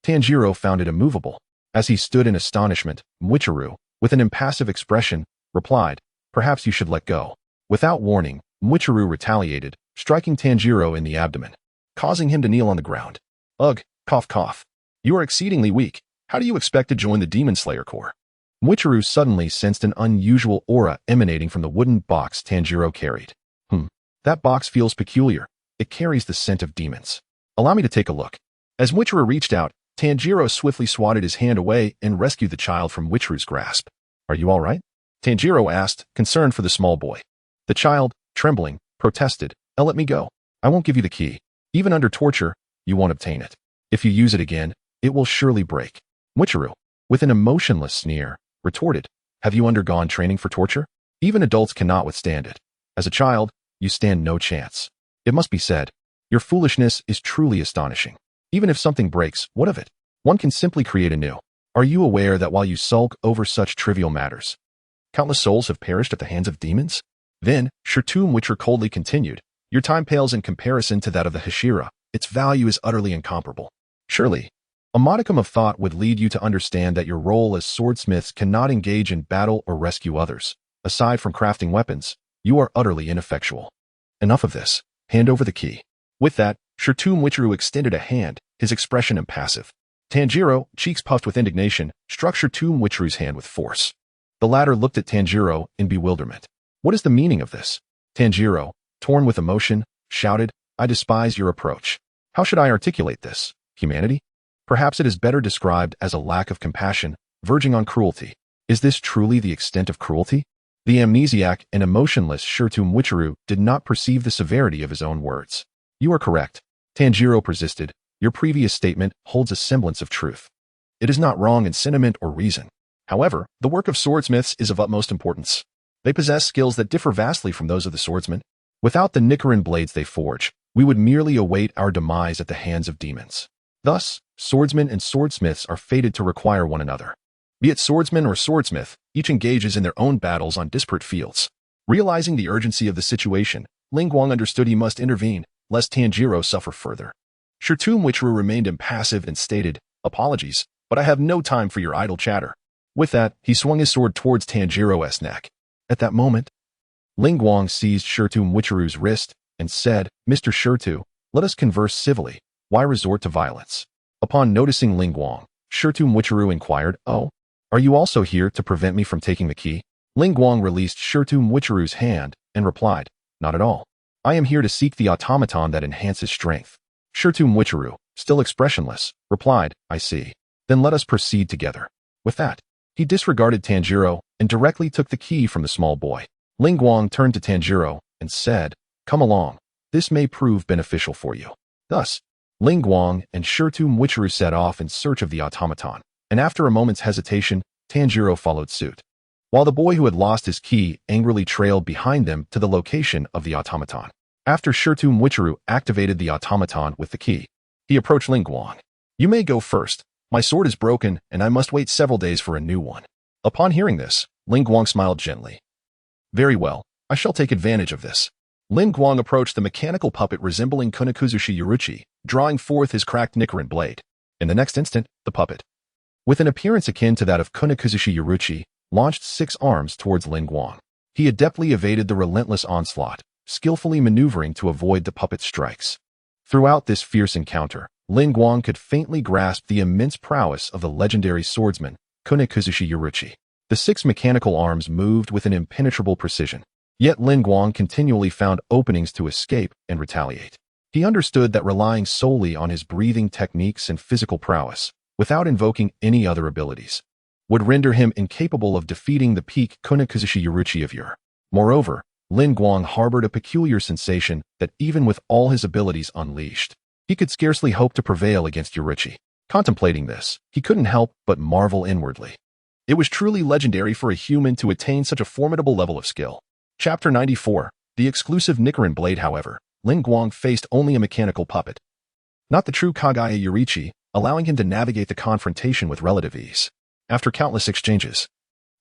Tanjiro found it immovable. As he stood in astonishment, Mwichiru, with an impassive expression, replied, "Perhaps you should let go." Without warning, Michiru retaliated, striking Tanjiro in the abdomen, causing him to kneel on the ground. Ugh, cough cough. You are exceedingly weak. How do you expect to join the Demon Slayer Corps? Michiru suddenly sensed an unusual aura emanating from the wooden box Tanjiro carried. That box feels peculiar. It carries the scent of demons. Allow me to take a look. As Michiru reached out, Tanjiro swiftly swatted his hand away and rescued the child from Michiru's grasp. Are you all right? Tanjiro asked, concerned for the small boy. The child, trembling, protested, let me go. I won't give you the key. Even under torture, you won't obtain it. If you use it again, it will surely break. Michiru, with an emotionless sneer, retorted, have you undergone training for torture? Even adults cannot withstand it. As a child, you stand no chance. It must be said, your foolishness is truly astonishing. Even if something breaks, what of it? One can simply create anew. Are you aware that while you sulk over such trivial matters, countless souls have perished at the hands of demons? Then, Shirtum Witcher coldly continued, your time pales in comparison to that of the Hashira. Its value is utterly incomparable. Surely, a modicum of thought would lead you to understand that your role as swordsmiths cannot engage in battle or rescue others. Aside from crafting weapons, you are utterly ineffectual. Enough of this. Hand over the key. With that, Shirtum Witcheru extended a hand, his expression impassive. Tanjiro, cheeks puffed with indignation, struck Shirtum Witcheru's hand with force. The latter looked at Tanjiro in bewilderment. What is the meaning of this? Tanjiro, torn with emotion, shouted, I despise your approach. How should I articulate this? Humanity? Perhaps it is better described as a lack of compassion, verging on cruelty. Is this truly the extent of cruelty? The amnesiac and emotionless Shirtum Witcheru did not perceive the severity of his own words. You are correct. Tanjiro persisted. Your previous statement holds a semblance of truth. It is not wrong in sentiment or reason. However, the work of swordsmiths is of utmost importance. They possess skills that differ vastly from those of the swordsmen. Without the Nichiren blades they forge, we would merely await our demise at the hands of demons. Thus, swordsmen and swordsmiths are fated to require one another. Be it swordsman or swordsmith, each engages in their own battles on disparate fields. Realizing the urgency of the situation, Lin Guang understood he must intervene, lest Tanjiro suffer further. Shirtum Witcheru remained impassive and stated, apologies, but I have no time for your idle chatter. With that, he swung his sword towards Tanjiro's neck. At that moment, Lin Guang seized Shirtum Witcheru's wrist and said, Mr. Shirtu, let us converse civilly. Why resort to violence? Upon noticing Lin Guang, Shirtum Witcheru inquired, Oh, are you also here to prevent me from taking the key? Lin Guang released Shirtum Witcheru's hand and replied, Not at all. I am here to seek the automaton that enhances strength. Shirtum Witcheru, still expressionless, replied, I see. Then let us proceed together. With that, he disregarded Tanjiro and directly took the key from the small boy. Lin Guang turned to Tanjiro and said, Come along. This may prove beneficial for you. Thus, Lin Guang and Shirtum Witcheru set off in search of the automaton, and after a moment's hesitation, Tanjiro followed suit. While the boy who had lost his key angrily trailed behind them to the location of the automaton. After Shirtum Witcheru activated the automaton with the key, he approached Lin Guang. You may go first. My sword is broken, and I must wait several days for a new one. Upon hearing this, Lin Guang smiled gently. Very well, I shall take advantage of this. Lin Guang approached the mechanical puppet resembling Konikuzushi Yuruchi, drawing forth his cracked Nichiren blade. In the next instant, the puppet, with an appearance akin to that of Konikuzushi Yuruchi, launched 6 arms towards Lin Guang. He adeptly evaded the relentless onslaught, skillfully maneuvering to avoid the puppet's strikes. Throughout this fierce encounter, Lin Guang could faintly grasp the immense prowess of the legendary swordsman, Konikuzushi Yuruchi. The 6 mechanical arms moved with an impenetrable precision. Yet Lin Guang continually found openings to escape and retaliate. He understood that relying solely on his breathing techniques and physical prowess, without invoking any other abilities, would render him incapable of defeating the peak Konikuzushi Yuruchi of yore. Moreover, Lin Guang harbored a peculiar sensation that even with all his abilities unleashed, he could scarcely hope to prevail against Yuruchi. Contemplating this, he couldn't help but marvel inwardly. It was truly legendary for a human to attain such a formidable level of skill. Chapter 94, The Exclusive Nichiren Blade. However, Lin Guang faced only a mechanical puppet, not the true Kagaya Yurichi, allowing him to navigate the confrontation with relative ease. After countless exchanges,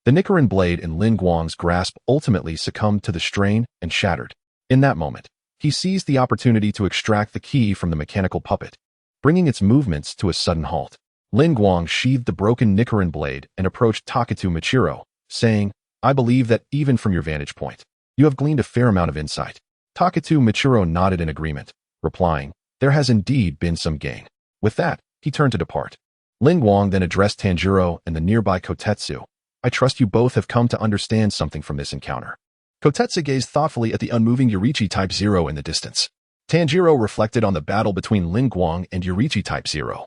the Nichiren blade in Lin Guang's grasp ultimately succumbed to the strain and shattered. In that moment, he seized the opportunity to extract the key from the mechanical puppet, bringing its movements to a sudden halt. Lin Guang sheathed the broken Nichiren blade and approached Takatu Michiro, saying, I believe that even from your vantage point, you have gleaned a fair amount of insight. Takatu Michiro nodded in agreement, replying, there has indeed been some gain. With that, he turned to depart. Lin Guang then addressed Tanjiro and the nearby Kotetsu. I trust you both have come to understand something from this encounter. Kotetsu gazed thoughtfully at the unmoving Yoriichi-type Zero in the distance. Tanjiro reflected on the battle between Lin Guang and Yoriichi-type Zero,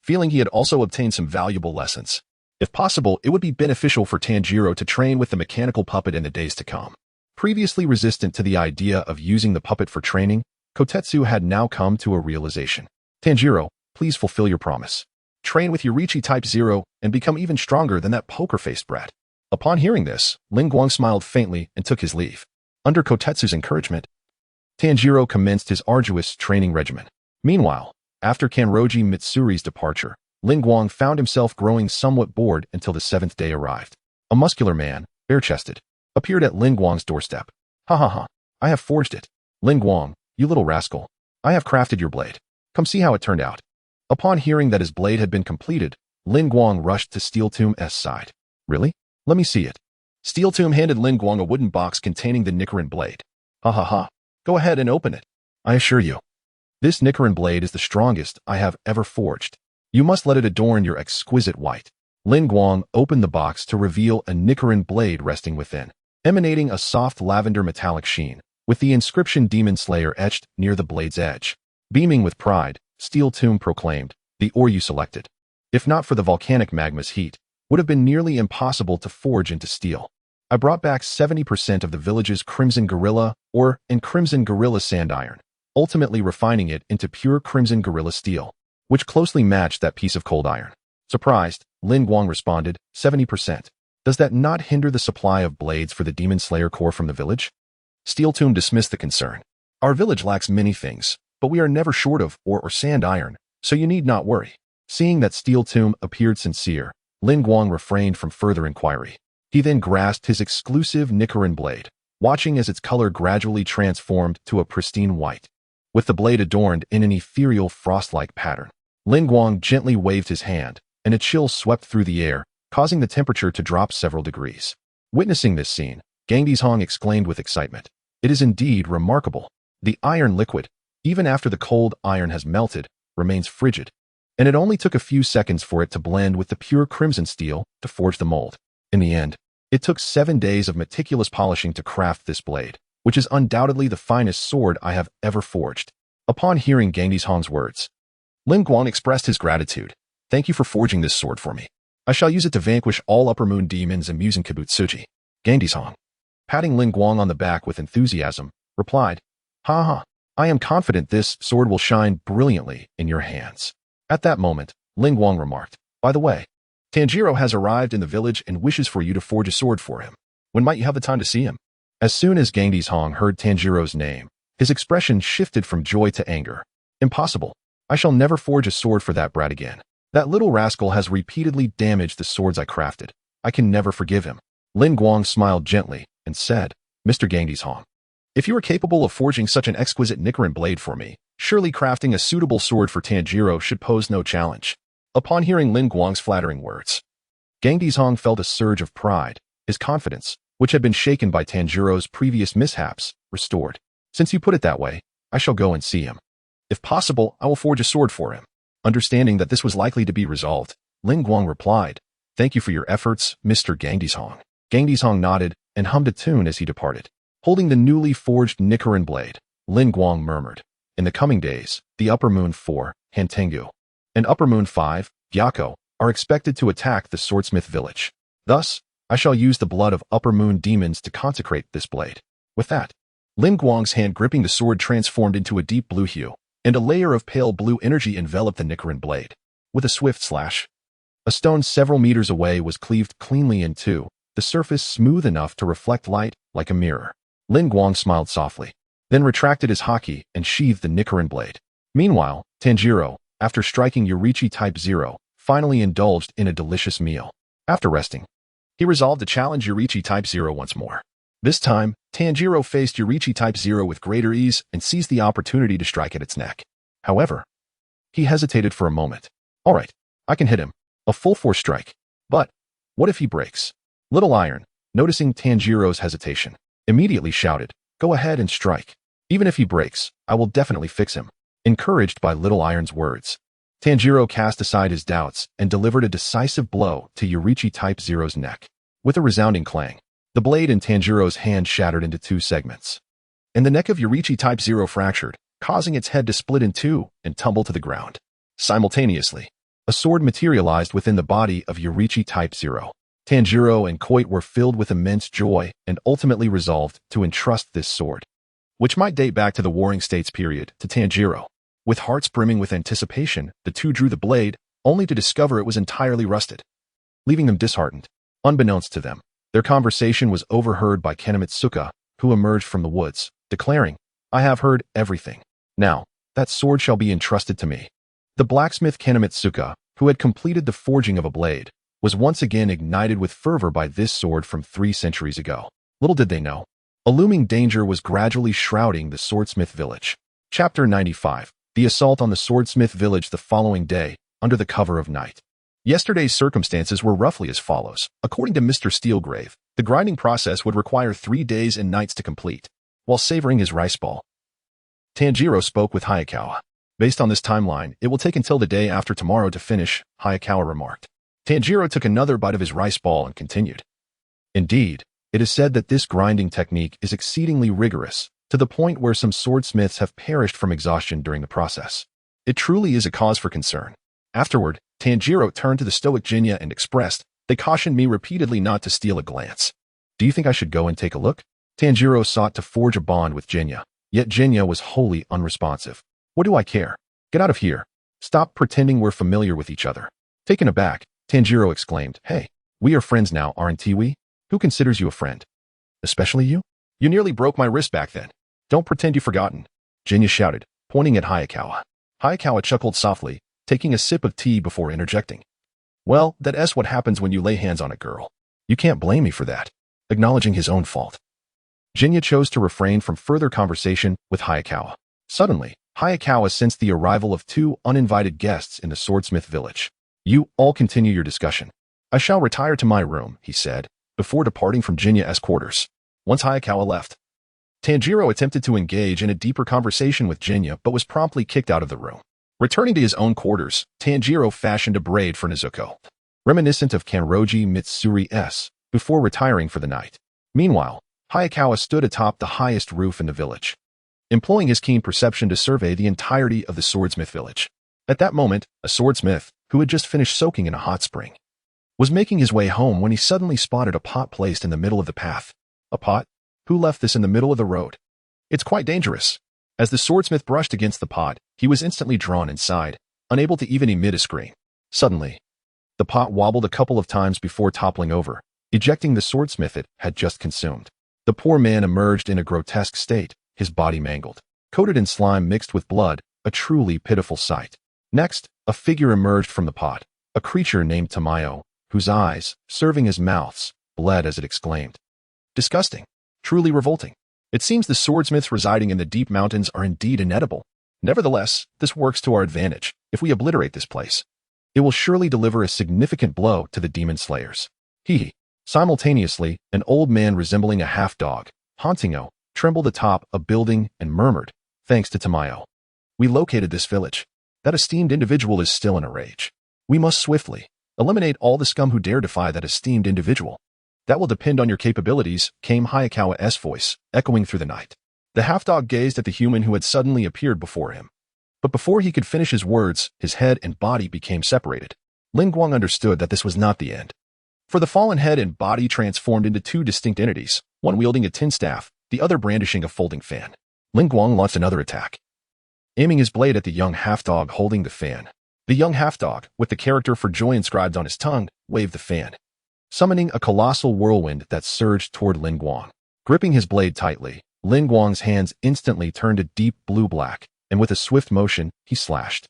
feeling he had also obtained some valuable lessons. If possible, it would be beneficial for Tanjiro to train with the mechanical puppet in the days to come. Previously resistant to the idea of using the puppet for training, Kotetsu had now come to a realization. Tanjiro, please fulfill your promise. Train with Yoriichi-type Zero and become even stronger than that poker-faced brat. Upon hearing this, Lin Guang smiled faintly and took his leave. Under Kotetsu's encouragement, Tanjiro commenced his arduous training regimen. Meanwhile, after Kanroji Mitsuri's departure, Lin Guang found himself growing somewhat bored until the 7th day arrived. A muscular man, bare-chested, appeared at Lin Guang's doorstep. Ha ha ha, I have forged it. Lin Guang, you little rascal. I have crafted your blade. Come see how it turned out. Upon hearing that his blade had been completed, Lin Guang rushed to Steel Tomb's side. Really? Let me see it. Steel Tomb handed Lin Guang a wooden box containing the Nichiren blade. Ha ha ha. Go ahead and open it. I assure you, this Nichiren blade is the strongest I have ever forged. You must let it adorn your exquisite white. Lin Guang opened the box to reveal a Nichiren blade resting within, emanating a soft lavender metallic sheen, with the inscription Demon Slayer etched near the blade's edge. Beaming with pride, Steel Tomb proclaimed, the ore you selected, if not for the volcanic magma's heat, would have been nearly impossible to forge into steel. I brought back 70% of the village's Crimson Gorilla ore and Crimson Gorilla sand iron, ultimately refining it into pure Crimson Gorilla steel, which closely matched that piece of cold iron. Surprised, Lin Guang responded, 70%. Does that not hinder the supply of blades for the Demon Slayer core from the village? Steel Tomb dismissed the concern. Our village lacks many things, but we are never short of ore or sand iron, so you need not worry. Seeing that Steel Tomb appeared sincere, Lin Guang refrained from further inquiry. He then grasped his exclusive Nichiren blade, watching as its color gradually transformed to a pristine white, with the blade adorned in an ethereal frost-like pattern. Lin Guang gently waved his hand, and a chill swept through the air, causing the temperature to drop several degrees. Witnessing this scene, Gangdishong exclaimed with excitement, "It is indeed remarkable. The iron liquid, even after the cold iron has melted, remains frigid, and it only took a few seconds for it to blend with the pure crimson steel to forge the mold. In the end, it took 7 days of meticulous polishing to craft this blade, which is undoubtedly the finest sword I have ever forged." Upon hearing Gangdishong's words, Lin Guang expressed his gratitude. "Thank you for forging this sword for me. I shall use it to vanquish all Upper Moon demons in Muzan Kibutsuji." Gangdishong, patting Lin Guang on the back with enthusiasm, replied, "Ha ha, I am confident this sword will shine brilliantly in your hands." At that moment, Lin Guang remarked, "By the way, Tanjiro has arrived in the village and wishes for you to forge a sword for him. When might you have the time to see him?" As soon as Gangdishong heard Tanjiro's name, his expression shifted from joy to anger. "Impossible. I shall never forge a sword for that brat again. That little rascal has repeatedly damaged the swords I crafted. I can never forgive him." Lin Guang smiled gently and said, "Mr. Gangdishong, if you are capable of forging such an exquisite Nichiren blade for me, surely crafting a suitable sword for Tanjiro should pose no challenge." Upon hearing Lin Guang's flattering words, Gangdishong felt a surge of pride, his confidence, which had been shaken by Tanjiro's previous mishaps, restored. "Since you put it that way, I shall go and see him. If possible, I will forge a sword for him." Understanding that this was likely to be resolved, Lin Guang replied, "Thank you for your efforts, Mr. Gangdishong." Gangdishong nodded and hummed a tune as he departed. Holding the newly forged Nichiren blade, Lin Guang murmured, "In the coming days, the Upper Moon 4, Hantengu, and Upper Moon 5, Gyako, are expected to attack the swordsmith village. Thus, I shall use the blood of Upper Moon demons to consecrate this blade." With that, Lin Guang's hand gripping the sword transformed into a deep blue hue, and a layer of pale blue energy enveloped the Nichiren blade. With a swift slash, a stone several meters away was cleaved cleanly in two, the surface smooth enough to reflect light like a mirror. Lin Guang smiled softly, then retracted his haki and sheathed the Nichiren blade. Meanwhile, Tanjiro, after striking Yoriichi-type Zero, finally indulged in a delicious meal. After resting, he resolved to challenge Yoriichi-type Zero once more. This time, Tanjiro faced Yoriichi-type Zero with greater ease and seized the opportunity to strike at its neck. However, he hesitated for a moment. "All right, I can hit him. A full force strike. But what if he breaks? Little iron, noticing Tanjiro's hesitation, immediately shouted, "Go ahead and strike. Even if he breaks, I will definitely fix him." Encouraged by Little Iron's words, Tanjiro cast aside his doubts and delivered a decisive blow to Yoriichi-type Zero's neck. With a resounding clang, the blade in Tanjiro's hand shattered into two segments, and the neck of Yoriichi-type Zero fractured, causing its head to split in two and tumble to the ground. Simultaneously, a sword materialized within the body of Yoriichi-type Zero. Tanjiro and Koit were filled with immense joy and ultimately resolved to entrust this sword, which might date back to the Warring States period, to Tanjiro. With hearts brimming with anticipation, the two drew the blade, only to discover it was entirely rusted, leaving them disheartened. Unbeknownst to them, their conversation was overheard by Kenemitsuka, who emerged from the woods, declaring, "I have heard everything. Now, that sword shall be entrusted to me." The blacksmith Kenemitsuka, who had completed the forging of a blade, was once again ignited with fervor by this sword from 3 centuries ago. Little did they know, a looming danger was gradually shrouding the swordsmith village. Chapter 95. The assault on the swordsmith village the following day, under the cover of night. Yesterday's circumstances were roughly as follows. According to Mr. Steelgrave, the grinding process would require 3 days and nights to complete. While savoring his rice ball, Tanjiro spoke with Hayakawa. "Based on this timeline, it will take until the day after tomorrow to finish," Hayakawa remarked. Tanjiro took another bite of his rice ball and continued. "Indeed, it is said that this grinding technique is exceedingly rigorous, to the point where some swordsmiths have perished from exhaustion during the process. It truly is a cause for concern." Afterward, Tanjiro turned to the stoic Jinya and expressed, "They cautioned me repeatedly not to steal a glance. Do you think I should go and take a look?" Tanjiro sought to forge a bond with Jinya, yet Jinya was wholly unresponsive. "What do I care? Get out of here. Stop pretending we're familiar with each other." Taken aback, Tanjiro exclaimed, "Hey, we are friends now, aren't we? Who considers you a friend? Especially you? You nearly broke my wrist back then. Don't pretend you've forgotten," Jinya shouted, pointing at Hayakawa. Hayakawa chuckled softly, taking a sip of tea before interjecting, "Well, that's what happens when you lay hands on a girl. You can't blame me for that," acknowledging his own fault. Jinya chose to refrain from further conversation with Hayakawa. Suddenly, Hayakawa sensed the arrival of 2 uninvited guests in the swordsmith village. "You all continue your discussion. I shall retire to my room," he said, before departing from Jinya's quarters. Once Hayakawa left, Tanjiro attempted to engage in a deeper conversation with Jinya but was promptly kicked out of the room. Returning to his own quarters, Tanjiro fashioned a braid for Nezuko, reminiscent of Kanroji Mitsuri's, before retiring for the night. Meanwhile, Hayakawa stood atop the highest roof in the village, employing his keen perception to survey the entirety of the swordsmith village. At that moment, a swordsmith, who had just finished soaking in a hot spring, was making his way home when he suddenly spotted a pot placed in the middle of the path. A pot? Who left this in the middle of the road? It's quite dangerous. As the swordsmith brushed against the pot, he was instantly drawn inside, unable to even emit a scream. Suddenly, the pot wobbled a couple of times before toppling over, ejecting the swordsmith it had just consumed. The poor man emerged in a grotesque state, his body mangled, coated in slime mixed with blood, a truly pitiful sight. Next, a figure emerged from the pot, a creature named Tamayo, whose eyes, serving as mouths, bled as it exclaimed, "Disgusting. Truly revolting. It seems the swordsmiths residing in the deep mountains are indeed inedible. Nevertheless, this works to our advantage. If we obliterate this place, it will surely deliver a significant blow to the demon slayers." He. Simultaneously, an old man resembling a half-dog, Hantingo, trembled atop a building and murmured, "Thanks to Tamayo, we located this village. That esteemed individual is still in a rage. We must swiftly eliminate all the scum who dare defy that esteemed individual." "That will depend on your capabilities," came Hayakawa's voice, echoing through the night. The half-dog gazed at the human who had suddenly appeared before him. But before he could finish his words, his head and body became separated. Lin Guang understood that this was not the end. For the fallen head and body transformed into 2 distinct entities, one wielding a tin staff, the other brandishing a folding fan. Lin Guang launched another attack, aiming his blade at the young half-dog holding the fan. The young half-dog, with the character for joy inscribed on his tongue, waved the fan, summoning a colossal whirlwind that surged toward Lin Guang. Gripping his blade tightly, Lin Guang's hands instantly turned a deep blue-black, and with a swift motion, he slashed.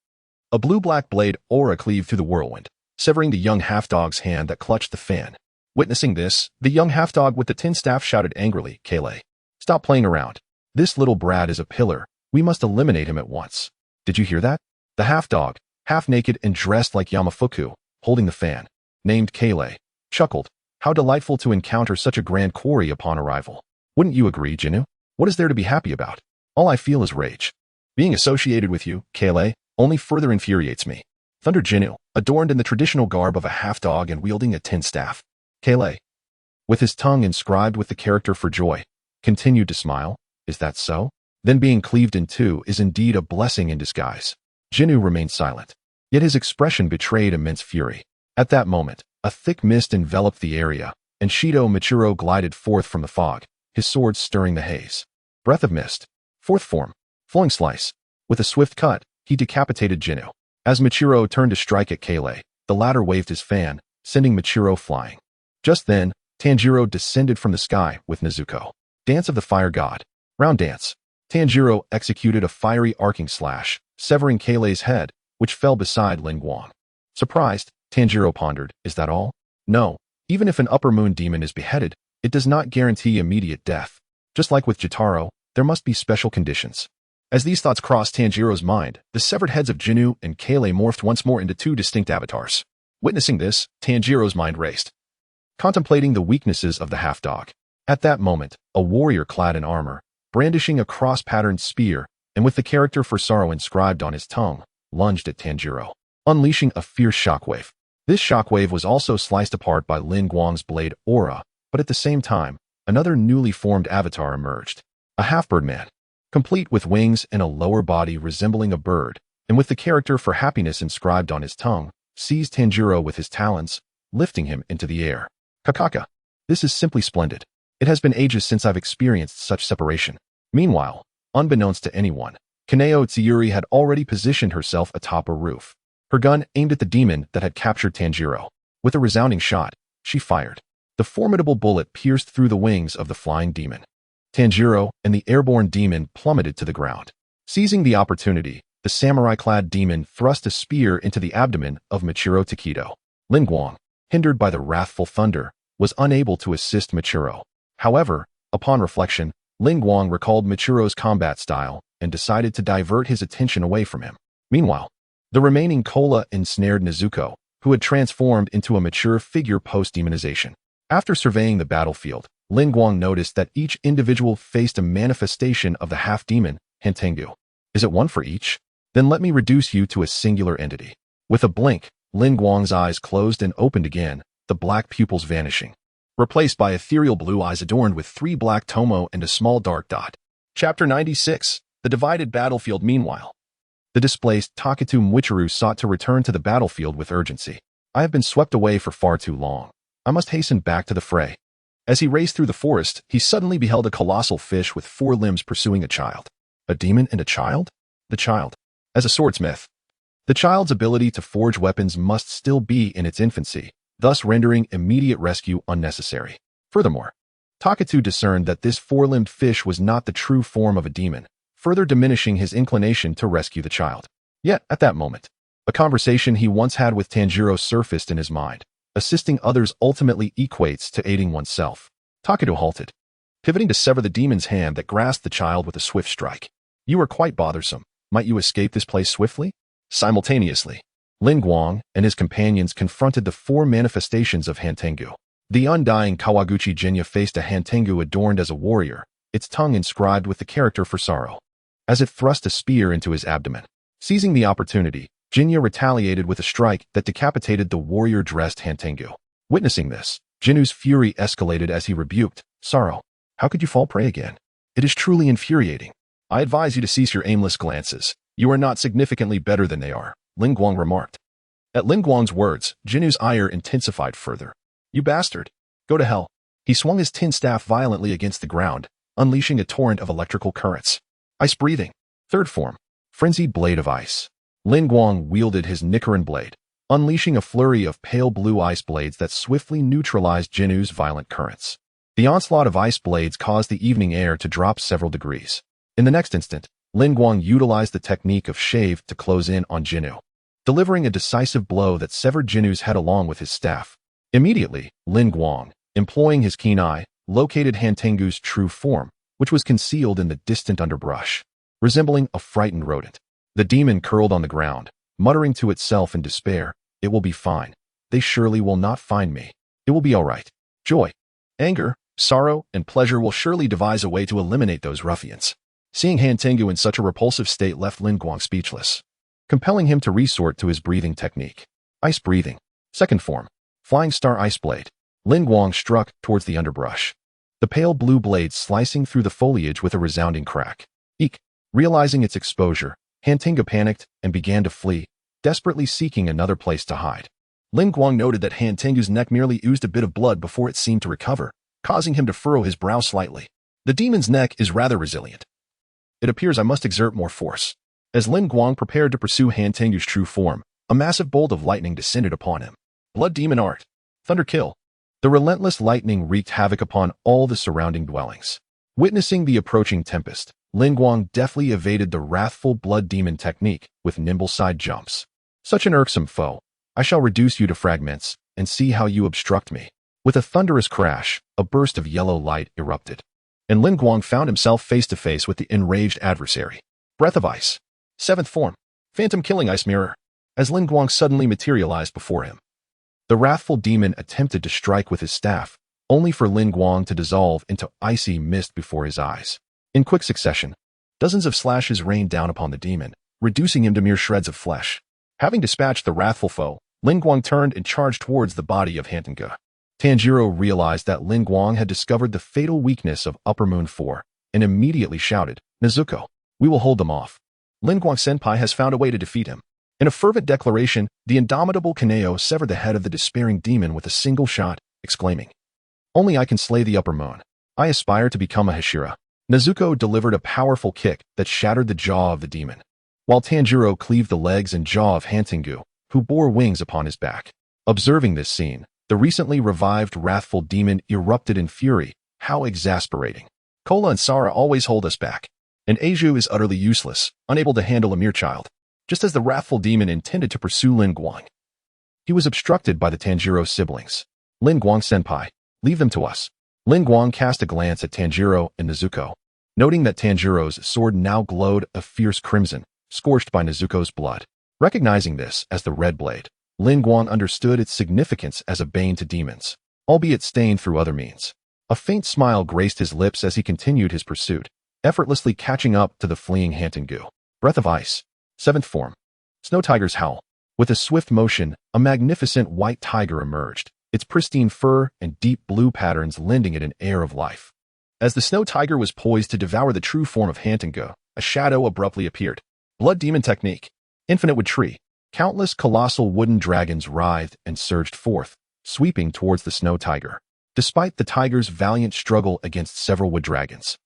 A blue-black blade aura cleaved through the whirlwind, severing the young half-dog's hand that clutched the fan. Witnessing this, the young half-dog with the tin staff shouted angrily, "Kale, stop playing around. This little brat is a pillar. We must eliminate him at once." "Did you hear that?" The half-dog, half-naked and dressed like Yamafuku, holding the fan, named Kale, chuckled, How delightful to encounter such a grand quarry upon arrival. Wouldn't you agree, Jinu? What is there to be happy about? All I feel is rage. Being associated with you, Kale, only further infuriates me. Thundered Jinu, adorned in the traditional garb of a half-dog and wielding a tin staff. Kale, with his tongue inscribed with the character for joy, continued to smile. Is that so? Then being cleaved in two is indeed a blessing in disguise. Jinu remained silent, yet his expression betrayed immense fury. At that moment, a thick mist enveloped the area, and Shido Michiro glided forth from the fog, his sword stirring the haze. Breath of mist. Fourth form. Flowing slice. With a swift cut, he decapitated Jinu. As Michiro turned to strike at Kale, the latter waved his fan, sending Michiro flying. Just then, Tanjiro descended from the sky with Nezuko. Dance of the Fire God. Round dance. Tanjiro executed a fiery arcing slash, severing Kale's head, which fell beside Lin Guang. Surprised, Tanjiro pondered, is that all? No, even if an upper moon demon is beheaded, it does not guarantee immediate death. Just like with Jotaro, there must be special conditions. As these thoughts crossed Tanjiro's mind, the severed heads of Jinu and Kale morphed once more into two distinct avatars. Witnessing this, Tanjiro's mind raced, contemplating the weaknesses of the half-dog. At that moment, a warrior clad in armor, brandishing a cross-patterned spear, and with the character for sorrow inscribed on his tongue, lunged at Tanjiro, unleashing a fierce shockwave. This shockwave was also sliced apart by Lin Guang's blade aura, but at the same time, another newly formed avatar emerged. A half-bird man, complete with wings and a lower body resembling a bird, and with the character for happiness inscribed on his tongue, seized Tanjiro with his talons, lifting him into the air. Kakaka. This is simply splendid. It has been ages since I've experienced such separation. Meanwhile, unbeknownst to anyone, Kaneo Tsuyuri had already positioned herself atop a roof. Her gun aimed at the demon that had captured Tanjiro. With a resounding shot, she fired. The formidable bullet pierced through the wings of the flying demon. Tanjiro and the airborne demon plummeted to the ground. Seizing the opportunity, the samurai-clad demon thrust a spear into the abdomen of Michiro Takedo. Lin Guang, hindered by the wrathful thunder, was unable to assist Michiro. However, upon reflection, Lin Guang recalled Michiro's combat style and decided to divert his attention away from him. Meanwhile, the remaining Kola ensnared Nezuko, who had transformed into a mature figure post-demonization. After surveying the battlefield, Lin Guang noticed that each individual faced a manifestation of the half-demon, Hantengu. Is it one for each? Then let me reduce you to a singular entity. With a blink, Lin Guang's eyes closed and opened again, the black pupils vanishing, replaced by ethereal blue eyes adorned with 3 black tomo and a small dark dot. Chapter 96. The Divided Battlefield. Meanwhile, the displaced Taketu Muichiro sought to return to the battlefield with urgency. I have been swept away for far too long. I must hasten back to the fray. As he raced through the forest, he suddenly beheld a colossal fish with 4 limbs pursuing a child. A demon and a child? The child. As a swordsmith, the child's ability to forge weapons must still be in its infancy, thus rendering immediate rescue unnecessary. Furthermore, Taketu discerned that this 4-limbed fish was not the true form of a demon, further diminishing his inclination to rescue the child. Yet, at that moment, a conversation he once had with Tanjiro surfaced in his mind. Assisting others ultimately equates to aiding oneself. Taketu halted, pivoting to sever the demon's hand that grasped the child with a swift strike. You are quite bothersome. Might you escape this place swiftly? Simultaneously, Lin Guang and his companions confronted the 4 manifestations of Hantengu. The undying Kawaguchi Jinya faced a Hantengu adorned as a warrior, its tongue inscribed with the character for sorrow, as it thrust a spear into his abdomen. Seizing the opportunity, Jinya retaliated with a strike that decapitated the warrior-dressed Hantengu. Witnessing this, Jinu's fury escalated as he rebuked, Sorrow, how could you fall prey again? It is truly infuriating. I advise you to cease your aimless glances. You are not significantly better than they are, Lin Guang remarked. At Lin Guang's words, Jinu's ire intensified further. You bastard. Go to hell. He swung his tin staff violently against the ground, unleashing a torrent of electrical currents. Ice breathing. Third form. Frenzied blade of ice. Lin Guang wielded his Nichiren blade, unleashing a flurry of pale blue ice blades that swiftly neutralized Jinu's violent currents. The onslaught of ice blades caused the evening air to drop several degrees. In the next instant, Lin Guang utilized the technique of shave to close in on Jinu, delivering a decisive blow that severed Jinu's head along with his staff. Immediately, Lin Guang, employing his keen eye, located Hantengu's true form, which was concealed in the distant underbrush, resembling a frightened rodent. The demon curled on the ground, muttering to itself in despair, It will be fine. They surely will not find me. It will be all right. Joy, anger, sorrow, and pleasure will surely devise a way to eliminate those ruffians. Seeing Han Tengu in such a repulsive state left Lin Guang speechless, compelling him to resort to his breathing technique. Ice breathing. Second form. Flying Star Ice Blade. Lin Guang struck towards the underbrush, the pale blue blade slicing through the foliage with a resounding crack. Eek! Realizing its exposure, Han Tengu panicked and began to flee, desperately seeking another place to hide. Lin Guang noted that Han Tengu's neck merely oozed a bit of blood before it seemed to recover, causing him to furrow his brow slightly. The demon's neck is rather resilient. It appears I must exert more force. As Lin Guang prepared to pursue Han Tengu's true form, a massive bolt of lightning descended upon him. Blood Demon Art. Thunder Kill. The relentless lightning wreaked havoc upon all the surrounding dwellings. Witnessing the approaching tempest, Lin Guang deftly evaded the wrathful blood demon technique with nimble side jumps. Such an irksome foe. I shall reduce you to fragments and see how you obstruct me. With a thunderous crash, a burst of yellow light erupted, and Lin Guang found himself face to face with the enraged adversary. Breath of Ice. Seventh form. Phantom Killing Ice Mirror. As Lin Guang suddenly materialized before him, the wrathful demon attempted to strike with his staff, only for Lin Guang to dissolve into icy mist before his eyes. In quick succession, dozens of slashes rained down upon the demon, reducing him to mere shreds of flesh. Having dispatched the wrathful foe, Lin Guang turned and charged towards the body of Han Tengu. Tanjiro realized that Lin Guang had discovered the fatal weakness of Upper Moon 4 and immediately shouted, "Nezuko, we will hold them off. Lin Guang Senpai has found a way to defeat him." In a fervent declaration, the indomitable Kaneo severed the head of the despairing demon with a single shot, exclaiming, "Only I can slay the Upper Moon. I aspire to become a Hashira." Nezuko delivered a powerful kick that shattered the jaw of the demon, while Tanjiro cleaved the legs and jaw of Han Tengu, who bore wings upon his back. Observing this scene, the recently revived wrathful demon erupted in fury. How exasperating. Kola and Sara always hold us back, and Eiju is utterly useless, unable to handle a mere child. Just as the wrathful demon intended to pursue Lin Guang, he was obstructed by the Tanjiro siblings. "Lin Guang Senpai, leave them to us." Lin Guang cast a glance at Tanjiro and Nezuko, noting that Tanjiro's sword now glowed a fierce crimson, scorched by Nezuko's blood. Recognizing this as the red blade, Lin Guang understood its significance as a bane to demons, albeit stained through other means. A faint smile graced his lips as he continued his pursuit, effortlessly catching up to the fleeing Han Tengu. Breath of Ice. Seventh form. Snow Tiger's Howl. With a swift motion, a magnificent white tiger emerged, its pristine fur and deep blue patterns lending it an air of life. As the snow tiger was poised to devour the true form of Han Tengu, a shadow abruptly appeared. Blood Demon Technique. Infinite Wood Tree. Countless colossal wooden dragons writhed and surged forth, sweeping towards the snow tiger. Despite the tiger's valiant struggle against several wood dragons,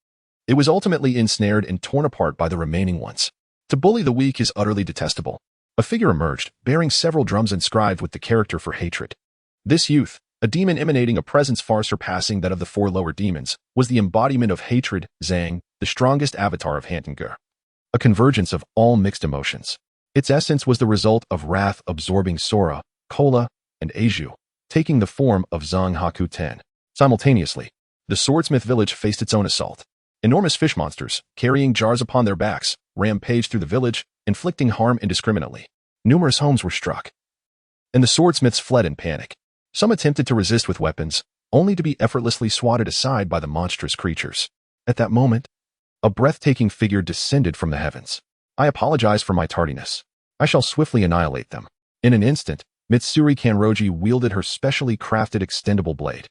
it was ultimately ensnared and torn apart by the remaining ones. To bully the weak is utterly detestable. A figure emerged, bearing several drums inscribed with the character for hatred. This youth, a demon emanating a presence far surpassing that of the four lower demons, was the embodiment of hatred, Zhang, the strongest avatar of Han Tengu. A convergence of all mixed emotions. Its essence was the result of wrath absorbing Sora, Kola, and Eiju, taking the form of Zhang Haku Ten. Simultaneously, the swordsmith village faced its own assault. Enormous fish monsters, carrying jars upon their backs, rampaged through the village, inflicting harm indiscriminately. Numerous homes were struck, and the swordsmiths fled in panic. Some attempted to resist with weapons, only to be effortlessly swatted aside by the monstrous creatures. At that moment, a breathtaking figure descended from the heavens. "I apologize for my tardiness. I shall swiftly annihilate them." In an instant, Mitsuri Kanroji wielded her specially crafted extendable blade,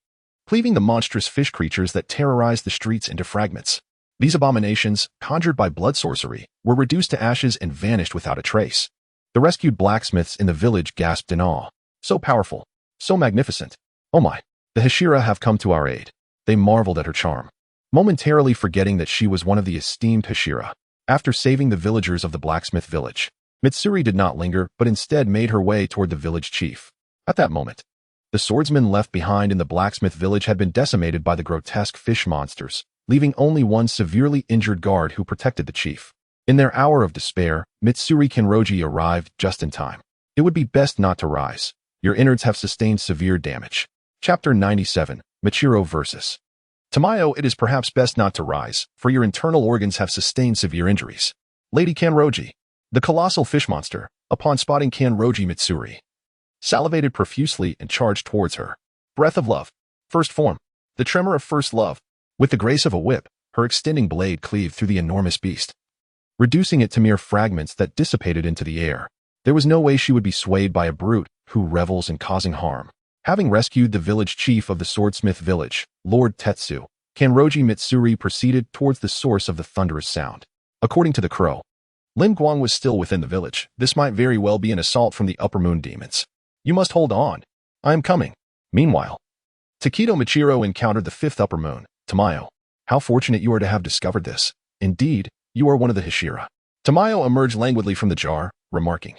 cleaving the monstrous fish creatures that terrorized the streets into fragments. These abominations, conjured by blood sorcery, were reduced to ashes and vanished without a trace. The rescued blacksmiths in the village gasped in awe. So powerful, so magnificent. "Oh my, the Hashira have come to our aid." They marveled at her charm, momentarily forgetting that she was one of the esteemed Hashira. After saving the villagers of the blacksmith village, Mitsuri did not linger, but instead made her way toward the village chief. At that moment, the swordsmen left behind in the blacksmith village had been decimated by the grotesque fish monsters, leaving only one severely injured guard who protected the chief. In their hour of despair, Mitsuri Kanroji arrived just in time. "It would be best not to rise. Your innards have sustained severe damage." Chapter 97, Michiro Versus. "Tamayo, it is perhaps best not to rise, for your internal organs have sustained severe injuries." Lady Kanroji, the colossal fish monster, upon spotting Kanroji Mitsuri, salivated profusely and charged towards her. Breath of Love. First form. The tremor of first love. With the grace of a whip, her extending blade cleaved through the enormous beast, reducing it to mere fragments that dissipated into the air. There was no way she would be swayed by a brute who revels in causing harm. Having rescued the village chief of the swordsmith village, Lord Tetsu, Kanroji Mitsuri proceeded towards the source of the thunderous sound. According to the crow, Lin Guang was still within the village. This might very well be an assault from the upper moon demons. You must hold on. I am coming. Meanwhile, Takedo Michiro encountered the fifth upper moon, Tamayo. How fortunate you are to have discovered this. Indeed, you are one of the Hashira. Tamayo emerged languidly from the jar, remarking,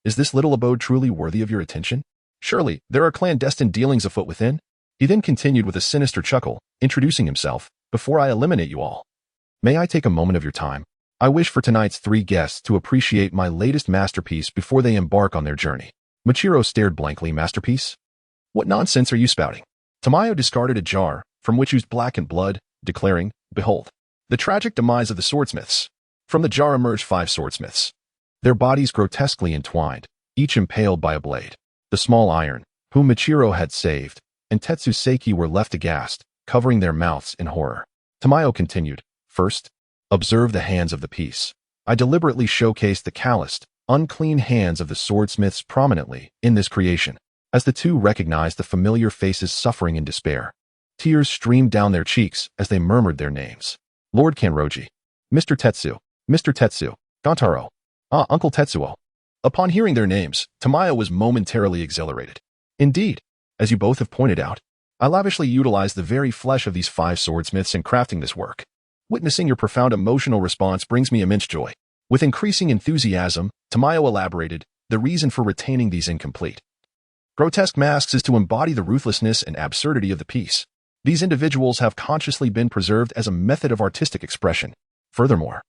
"Is this little abode truly worthy of your attention? Surely, there are clandestine dealings afoot within." He then continued with a sinister chuckle, introducing himself, "Before I eliminate you all, may I take a moment of your time? I wish for tonight's 3 guests to appreciate my latest masterpiece before they embark on their journey." Michiro stared blankly. Masterpiece? What nonsense are you spouting? Tamayo discarded a jar, from which oozed blackened blood, declaring, "Behold, the tragic demise of the swordsmiths." From the jar emerged 5 swordsmiths, their bodies grotesquely entwined, each impaled by a blade. The small iron, whom Michiro had saved, and Tetsuseki were left aghast, covering their mouths in horror. Tamayo continued, "First, observe the hands of the piece. I deliberately showcased the calloused, unclean hands of the swordsmiths prominently in this creation." As the two recognized the familiar faces suffering in despair, tears streamed down their cheeks as they murmured their names. Lord Kanroji, Mr. Tetsu, Mr. Tetsu, Gontaro, Uncle Tetsuo. Upon hearing their names, Tamayo was momentarily exhilarated. Indeed, as you both have pointed out, I lavishly utilized the very flesh of these 5 swordsmiths in crafting this work. Witnessing your profound emotional response brings me immense joy. With increasing enthusiasm, Tamayo elaborated, the reason for retaining these incomplete, grotesque masks is to embody the ruthlessness and absurdity of the piece. These individuals have consciously been preserved as a method of artistic expression. Furthermore,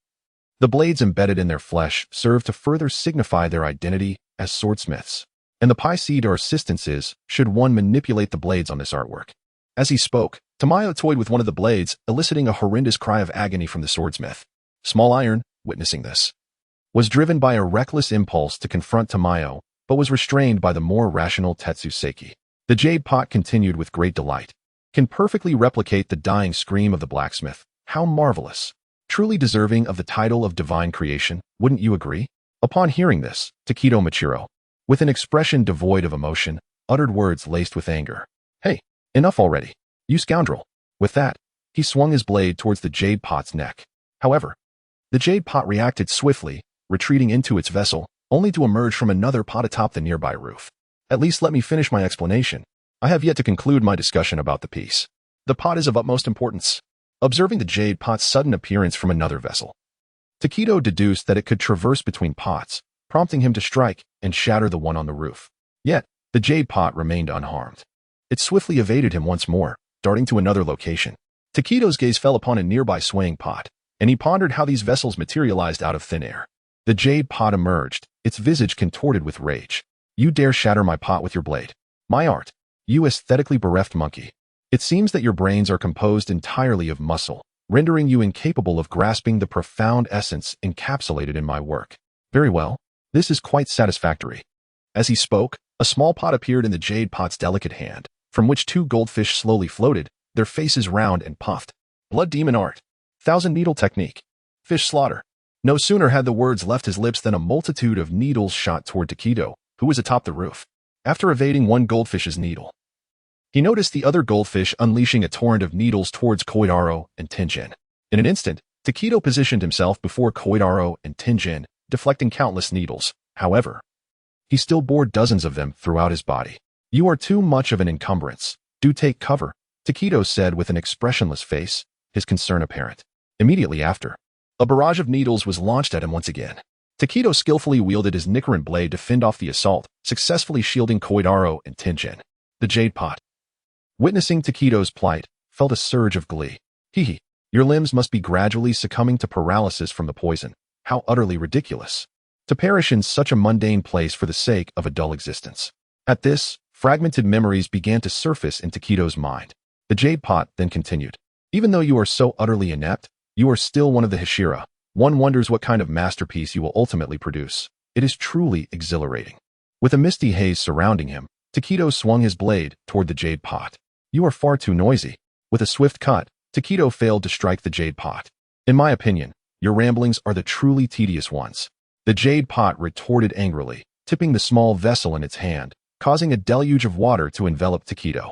the blades embedded in their flesh serve to further signify their identity as swordsmiths, and the pie-seed or assistance is, should one manipulate the blades on this artwork. As he spoke, Tamayo toyed with one of the blades, eliciting a horrendous cry of agony from the swordsmith. Small Iron, witnessing this, was driven by a reckless impulse to confront Tamayo, but was restrained by the more rational Tetsuseki. The jade pot continued with great delight. Can perfectly replicate the dying scream of the blacksmith. How marvelous. Truly deserving of the title of divine creation, wouldn't you agree? Upon hearing this, Takedo Michiro, with an expression devoid of emotion, uttered words laced with anger. "Hey, enough already, you scoundrel." With that, he swung his blade towards the jade pot's neck. However, the jade pot reacted swiftly, retreating into its vessel, only to emerge from another pot atop the nearby roof. At least let me finish my explanation. I have yet to conclude my discussion about the piece. The pot is of utmost importance. Observing the jade pot's sudden appearance from another vessel, Takedo deduced that it could traverse between pots, prompting him to strike and shatter the one on the roof. Yet, the jade pot remained unharmed. It swiftly evaded him once more, darting to another location. Takedo's gaze fell upon a nearby swaying pot, and he pondered how these vessels materialized out of thin air. The jade pot emerged, its visage contorted with rage. "You dare shatter my pot with your blade? My art, you aesthetically bereft monkey. It seems that your brains are composed entirely of muscle, rendering you incapable of grasping the profound essence encapsulated in my work. Very well, this is quite satisfactory." As he spoke, a small pot appeared in the jade pot's delicate hand, from which 2 goldfish slowly floated, their faces round and puffed. Blood demon art. 1,000 needle technique. Fish slaughter. No sooner had the words left his lips than a multitude of needles shot toward Takedo, who was atop the roof. After evading one goldfish's needle, he noticed the other goldfish unleashing a torrent of needles towards Koidaro and Tenjin. In an instant, Takedo positioned himself before Koidaro and Tenjin, deflecting countless needles. However, he still bore dozens of them throughout his body. "You are too much of an encumbrance. Do take cover," Takedo said with an expressionless face, his concern apparent. Immediately after, a barrage of needles was launched at him once again. Takedo skillfully wielded his Nichiren blade to fend off the assault, successfully shielding Koidaro and Tenjin. The jade pot, witnessing Takedo's plight, felt a surge of glee. "Hee, your limbs must be gradually succumbing to paralysis from the poison. How utterly ridiculous. To perish in such a mundane place for the sake of a dull existence." At this, fragmented memories began to surface in Takedo's mind. The jade pot then continued. "Even though you are so utterly inept, you are still one of the Hashira. One wonders what kind of masterpiece you will ultimately produce. It is truly exhilarating." With a misty haze surrounding him, Takedo swung his blade toward the jade pot. You are far too noisy. With a swift cut, Takedo failed to strike the jade pot. In my opinion, your ramblings are the truly tedious ones. The jade pot retorted angrily, tipping the small vessel in its hand, causing a deluge of water to envelop Takedo.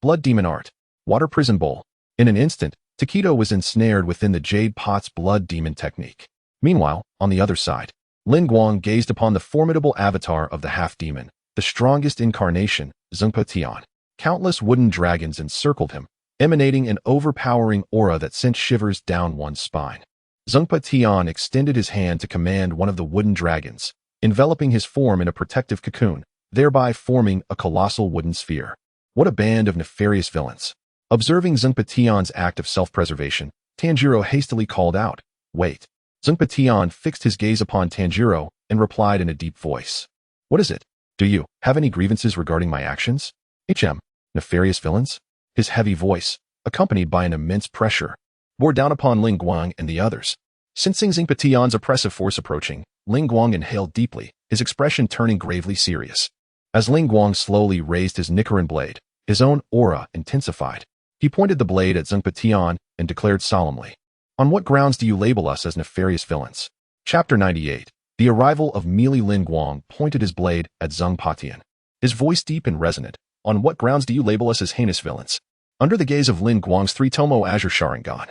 Blood demon art. Water prison bowl. In an instant, Takedo was ensnared within the jade pot's blood demon technique. Meanwhile, on the other side, Lin Guang gazed upon the formidable avatar of the half-demon, the strongest incarnation, Zhengpa Tian. Countless wooden dragons encircled him, emanating an overpowering aura that sent shivers down one's spine. Zhengpa Tian extended his hand to command one of the wooden dragons, enveloping his form in a protective cocoon, thereby forming a colossal wooden sphere. What a band of nefarious villains. Observing Zhengpa Tian's act of self-preservation, Tanjiro hastily called out, "Wait." Zhengpa Tian fixed his gaze upon Tanjiro and replied in a deep voice. "What is it? Do you have any grievances regarding my actions? Nefarious villains?" His heavy voice, accompanied by an immense pressure, bore down upon Lin Guang and the others. Sensing Zhengpa Tian's oppressive force approaching, Lin Guang inhaled deeply, his expression turning gravely serious. As Lin Guang slowly raised his Nichiren blade, his own aura intensified. He pointed the blade at Zhengpa Tian and declared solemnly, "On what grounds do you label us as nefarious villains?" Chapter 98. The arrival of mealy Lin Guang pointed his blade at Zhengpa Tian. His voice deep and resonant. "On what grounds do you label us as heinous villains?" Under the gaze of Lin Guang's three-tomo azure Sharingan,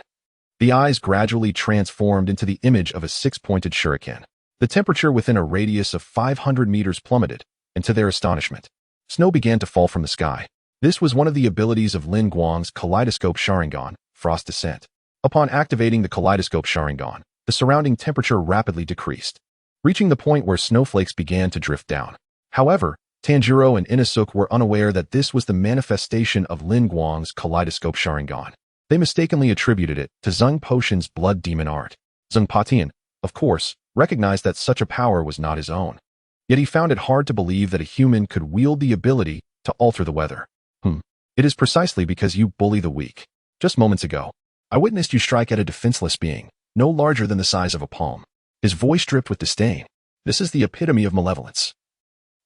the eyes gradually transformed into the image of a six-pointed shuriken. The temperature within a radius of 500 meters plummeted, and to their astonishment, snow began to fall from the sky. This was one of the abilities of Lin Guang's kaleidoscope Sharingan, Frost Descent. Upon activating the kaleidoscope Sharingan, the surrounding temperature rapidly decreased, reaching the point where snowflakes began to drift down. However, Tanjiro and Inosuke were unaware that this was the manifestation of Lin Guang's kaleidoscope Sharingan. They mistakenly attributed it to Zheng Potion's blood demon art. Zhengpa Tian, of course, recognized that such a power was not his own. Yet he found it hard to believe that a human could wield the ability to alter the weather. It is precisely because you bully the weak. Just moments ago, I witnessed you strike at a defenseless being, no larger than the size of a palm. His voice dripped with disdain. This is the epitome of malevolence.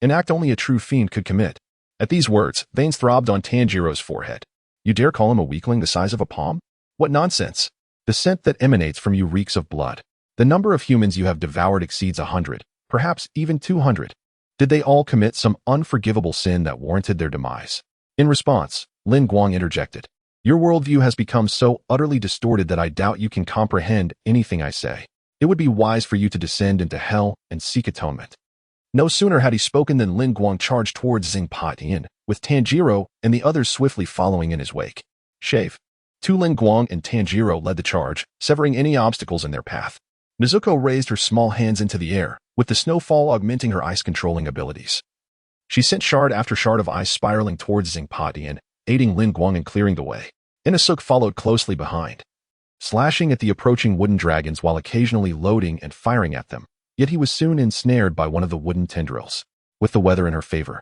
An act only a true fiend could commit. At these words, veins throbbed on Tanjiro's forehead. You dare call him a weakling the size of a palm? What nonsense! The scent that emanates from you reeks of blood. The number of humans you have devoured exceeds 100, perhaps even 200. Did they all commit some unforgivable sin that warranted their demise? In response, Lin Guang interjected, "Your worldview has become so utterly distorted that I doubt you can comprehend anything I say. It would be wise for you to descend into hell and seek atonement." No sooner had he spoken than Lin Guang charged towards Zhengpa Tian, with Tanjiro and the others swiftly following in his wake. Shave. Lin Guang and Tanjiro led the charge, severing any obstacles in their path. Nezuko raised her small hands into the air, with the snowfall augmenting her ice-controlling abilities. She sent shard after shard of ice spiraling towards Zhengpa Tian, aiding Lin Guang in clearing the way. Inosuke followed closely behind, slashing at the approaching wooden dragons while occasionally loading and firing at them. Yet he was soon ensnared by one of the wooden tendrils. With the weather in her favor,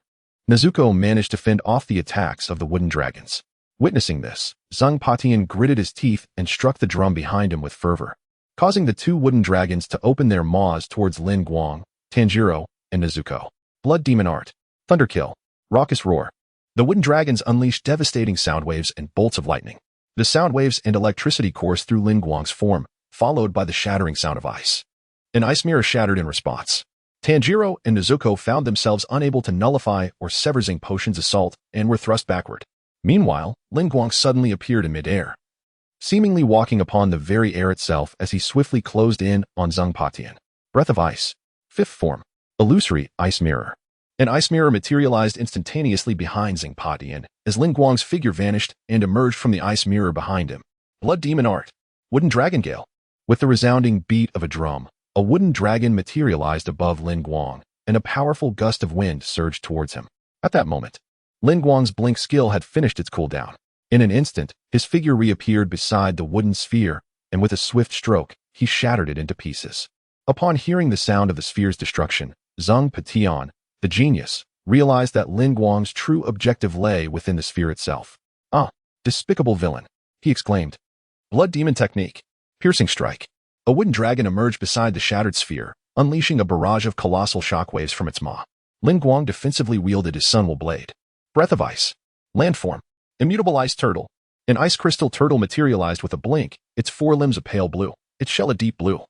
Nezuko managed to fend off the attacks of the wooden dragons. Witnessing this, Zhengpa Tian gritted his teeth and struck the drum behind him with fervor, causing the two wooden dragons to open their maws towards Lin Guang, Tanjiro, and Nezuko. Blood demon art. Thunderkill. Raucous roar. The wooden dragons unleashed devastating sound waves and bolts of lightning. The sound waves and electricity coursed through Lin Guang's form, followed by the shattering sound of ice. An ice mirror shattered in response. Tanjiro and Nezuko found themselves unable to nullify or sever Zheng Potion's assault and were thrust backward. Meanwhile, Lin Guang suddenly appeared in midair, seemingly walking upon the very air itself as he swiftly closed in on Zhengpa Tian. Breath of ice. Fifth form. Illusory ice mirror. An ice mirror materialized instantaneously behind Zhengpa Tian as Lin Guang's figure vanished and emerged from the ice mirror behind him. Blood demon art. Wooden dragon gale. With the resounding beat of a drum, a wooden dragon materialized above Lin Guang, and a powerful gust of wind surged towards him. At that moment, Lin Guang's blink skill had finished its cooldown. In an instant, his figure reappeared beside the wooden sphere, and with a swift stroke, he shattered it into pieces. Upon hearing the sound of the sphere's destruction, Zhengpa Tian, the genius, realized that Lin Guang's true objective lay within the sphere itself. "Ah, despicable villain," he exclaimed. Blood demon technique. Piercing strike. A wooden dragon emerged beside the shattered sphere, unleashing a barrage of colossal shockwaves from its maw. Lin Guang defensively wielded his Sunwell blade. Breath of ice. Landform. Immutable ice turtle. An ice crystal turtle materialized with a blink, its forelimbs a pale blue, its shell a deep blue,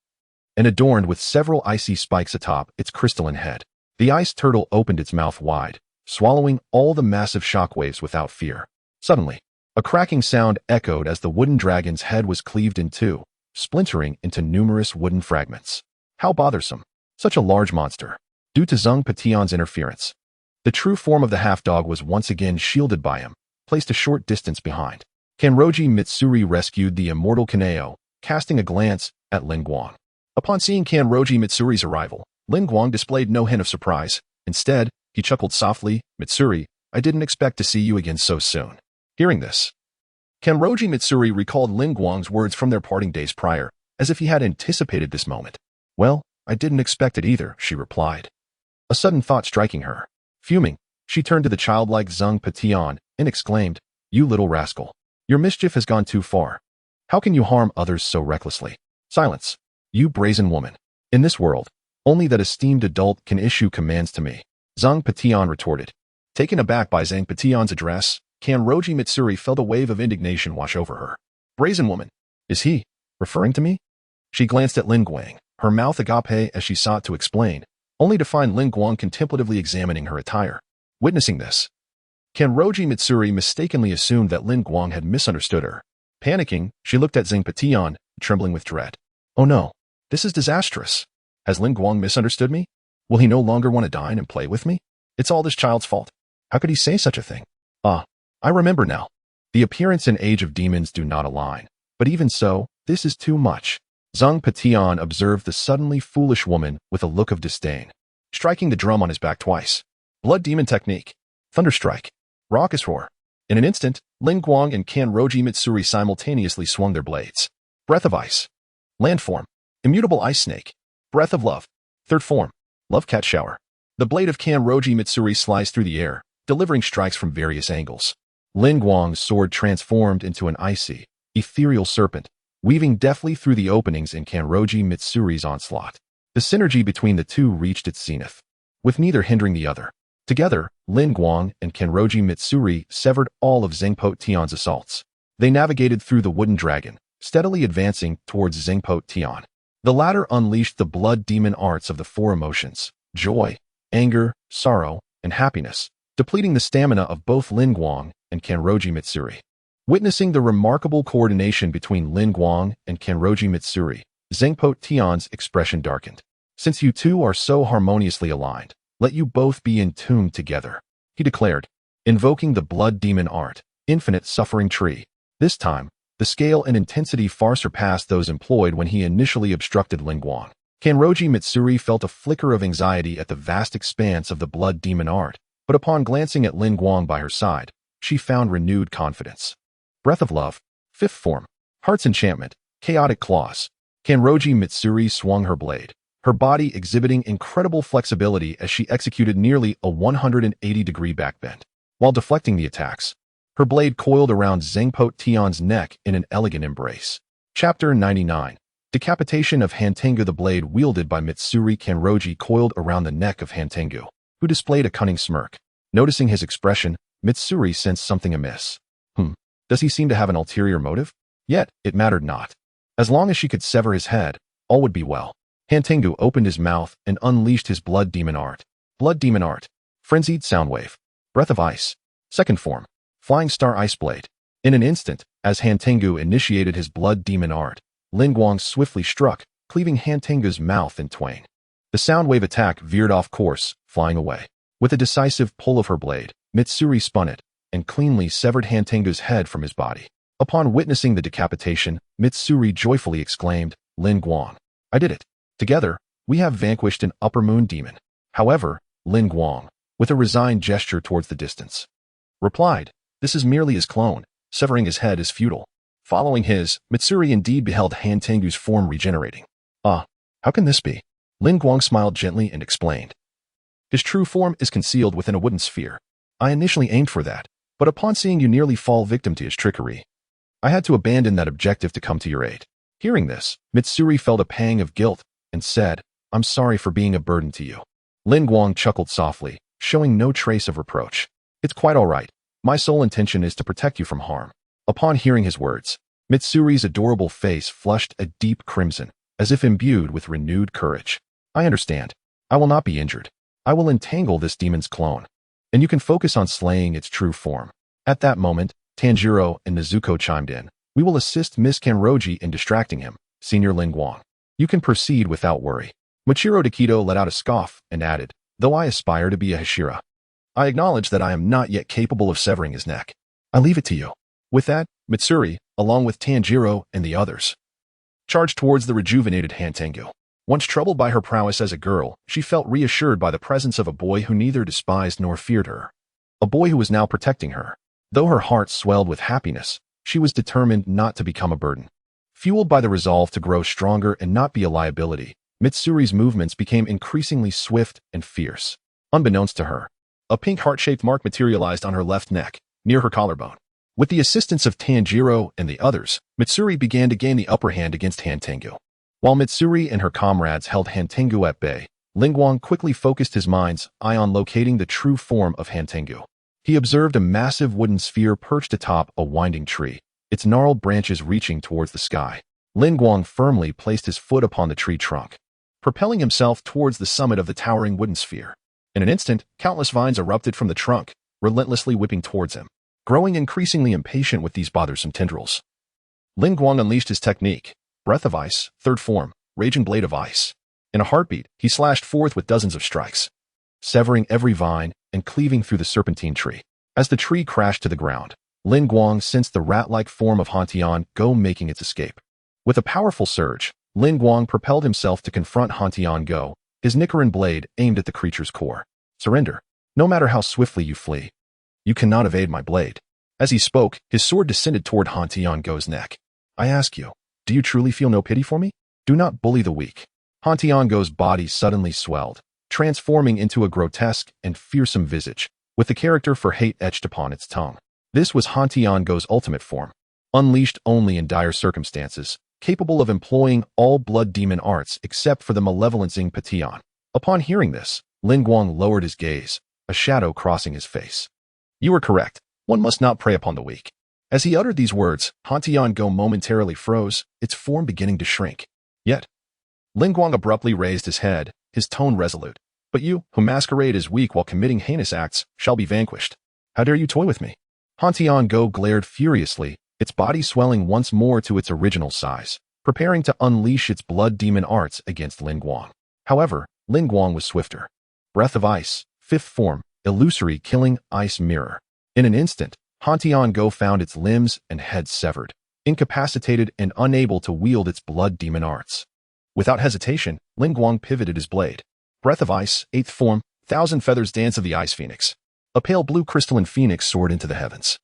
and adorned with several icy spikes atop its crystalline head. The ice turtle opened its mouth wide, swallowing all the massive shockwaves without fear. Suddenly, a cracking sound echoed as the wooden dragon's head was cleaved in two, splintering into numerous wooden fragments. How bothersome. Such a large monster. Due to Zhang Petion's interference, the true form of the half-dog was once again shielded by him, placed a short distance behind. Kanroji Mitsuri rescued the immortal Kaneo, casting a glance at Lin Guang. Upon seeing Kanroji Mitsuri's arrival, Lin Guang displayed no hint of surprise. Instead, he chuckled softly, "Mitsuri, I didn't expect to see you again so soon." Hearing this, Kanroji Mitsuri recalled Lin Guang's words from their parting days prior, as if he had anticipated this moment. "Well, I didn't expect it either," she replied, a sudden thought striking her. Fuming, she turned to the childlike Zhang Petion and exclaimed, "You little rascal. Your mischief has gone too far. How can you harm others so recklessly? Silence, you brazen woman. In this world, only that esteemed adult can issue commands to me," Zhang Petion retorted. Taken aback by Zhang Petion's address, Kanroji Mitsuri felt a wave of indignation wash over her. "Brazen woman? Is he referring to me?" She glanced at Lin Guang, her mouth agape as she sought to explain, only to find Lin Guang contemplatively examining her attire. Witnessing this, Kanroji Mitsuri mistakenly assumed that Lin Guang had misunderstood her. Panicking, she looked at Zhang Petion, trembling with dread. "Oh no, this is disastrous. Has Lin Guang misunderstood me? Will he no longer want to dine and play with me? It's all this child's fault. How could he say such a thing? Ah, I remember now. The appearance and age of demons do not align. But even so, this is too much." Zhang Petion observed the suddenly foolish woman with a look of disdain, striking the drum on his back twice. Blood demon technique. Thunderstrike. Raucous roar. In an instant, Lin Guang and Kanroji Mitsuri simultaneously swung their blades. Breath of ice. Landform. Immutable ice snake. Breath of love. Third form. Love cat shower. The blade of Kanroji Mitsuri sliced through the air, delivering strikes from various angles. Lin Guang's sword transformed into an icy, ethereal serpent, weaving deftly through the openings in Kanroji Mitsuri's onslaught. The synergy between the two reached its zenith, with neither hindering the other. Together, Lin Guang and Kanroji Mitsuri severed all of Zhang Petion's assaults. They navigated through the wooden dragon, steadily advancing towards Zhang Petion. The latter unleashed the blood demon arts of the four emotions: joy, anger, sorrow, and happiness, depleting the stamina of both Lin Guang and Kanroji Mitsuri. Witnessing the remarkable coordination between Lin Guang and Kanroji Mitsuri, Zhang Petion's expression darkened. "Since you two are so harmoniously aligned, let you both be entombed together," he declared, invoking the blood demon art, Infinite Suffering Tree. This time, the scale and intensity far surpassed those employed when he initially obstructed Lin Guang. Kanroji Mitsuri felt a flicker of anxiety at the vast expanse of the blood demon art, but upon glancing at Lin Guang by her side, she found renewed confidence. Breath of love. Fifth form. Heart's enchantment. Chaotic claws. Kanroji Mitsuri swung her blade, her body exhibiting incredible flexibility as she executed nearly a 180-degree backbend. While deflecting the attacks, her blade coiled around Zhang Petion's neck in an elegant embrace. Chapter 99. Decapitation of Hantengu. The blade wielded by Mitsuri Kanroji coiled around the neck of Hantengu, who displayed a cunning smirk. Noticing his expression, Mitsuri sensed something amiss. Does he seem to have an ulterior motive? Yet, it mattered not. As long as she could sever his head, all would be well. Hantengu opened his mouth and unleashed his blood demon art. Blood demon art. Frenzied soundwave. Breath of ice. Second form. Flying star ice blade. In an instant, as Hantengu initiated his blood demon art, Lin Guang swiftly struck, cleaving Hantengu's mouth in twain. The soundwave attack veered off course, flying away. With a decisive pull of her blade, Mitsuri spun it, and cleanly severed Hantengu's head from his body. Upon witnessing the decapitation, Mitsuri joyfully exclaimed, "Lin Guang, I did it. Together, we have vanquished an upper moon demon." However, Lin Guang, with a resigned gesture towards the distance, replied, "This is merely his clone. Severing his head is futile." Following his, Mitsuri indeed beheld Hantengu's form regenerating. "Ah, how can this be?" Lin Guang smiled gently and explained. "His true form is concealed within a wooden sphere. I initially aimed for that, but upon seeing you nearly fall victim to his trickery, I had to abandon that objective to come to your aid." Hearing this, Mitsuri felt a pang of guilt and said, "I'm sorry for being a burden to you." Lin Guang chuckled softly, showing no trace of reproach. "It's quite all right. My sole intention is to protect you from harm." Upon hearing his words, Mitsuri's adorable face flushed a deep crimson, as if imbued with renewed courage. "I understand. I will not be injured. I will entangle this demon's clone, and you can focus on slaying its true form." At that moment, Tanjiro and Nezuko chimed in. "We will assist Miss Kanroji in distracting him, Senior Lin Guang. You can proceed without worry." Michiro Takedo let out a scoff and added, "Though I aspire to be a Hashira, I acknowledge that I am not yet capable of severing his neck. I leave it to you." With that, Mitsuri, along with Tanjiro and the others, charged towards the rejuvenated Hantengu. Once troubled by her prowess as a girl, she felt reassured by the presence of a boy who neither despised nor feared her. A boy who was now protecting her. Though her heart swelled with happiness, she was determined not to become a burden. Fueled by the resolve to grow stronger and not be a liability, Mitsuri's movements became increasingly swift and fierce. Unbeknownst to her, a pink heart-shaped mark materialized on her left neck, near her collarbone. With the assistance of Tanjiro and the others, Mitsuri began to gain the upper hand against Hantengu. While Mitsuri and her comrades held Hantengu at bay, Lin Guang quickly focused his mind's eye on locating the true form of Hantengu. He observed a massive wooden sphere perched atop a winding tree, its gnarled branches reaching towards the sky. Lin Guang firmly placed his foot upon the tree trunk, propelling himself towards the summit of the towering wooden sphere. In an instant, countless vines erupted from the trunk, relentlessly whipping towards him. Growing increasingly impatient with these bothersome tendrils, Lin Guang unleashed his technique, Breath of Ice, third form, Raging Blade of Ice. In a heartbeat, he slashed forth with dozens of strikes, severing every vine and cleaving through the serpentine tree. As the tree crashed to the ground, Lin Guang sensed the rat-like form of Hantian-go making its escape. With a powerful surge, Lin Guang propelled himself to confront Hantian-go, his Nichiren blade aimed at the creature's core. "Surrender. No matter how swiftly you flee, you cannot evade my blade." As he spoke, his sword descended toward Hantian-go's neck. "I ask you, do you truly feel no pity for me? Do not bully the weak." Hantian-go's body suddenly swelled, transforming into a grotesque and fearsome visage, with the character for hate etched upon its tongue. This was Hantian-go's ultimate form, unleashed only in dire circumstances, capable of employing all blood demon arts except for the malevolencing Pation. Upon hearing this, Lin Guang lowered his gaze, a shadow crossing his face. "You are correct. One must not prey upon the weak." As he uttered these words, Hantian-go momentarily froze, its form beginning to shrink. Yet, Lin Guang abruptly raised his head, his tone resolute. "But you, who masquerade as weak while committing heinous acts, shall be vanquished. How dare you toy with me?" Hantian-go glared furiously, its body swelling once more to its original size, preparing to unleash its blood demon arts against Lin Guang. However, Lin Guang was swifter. Breath of Ice, fifth form, illusory killing ice mirror. In an instant, Hantian-go found its limbs and head severed, incapacitated and unable to wield its blood demon arts. Without hesitation, Lin Guang pivoted his blade. Breath of Ice, eighth form, Thousand Feathers Dance of the Ice Phoenix. A pale blue crystalline phoenix soared into the heavens,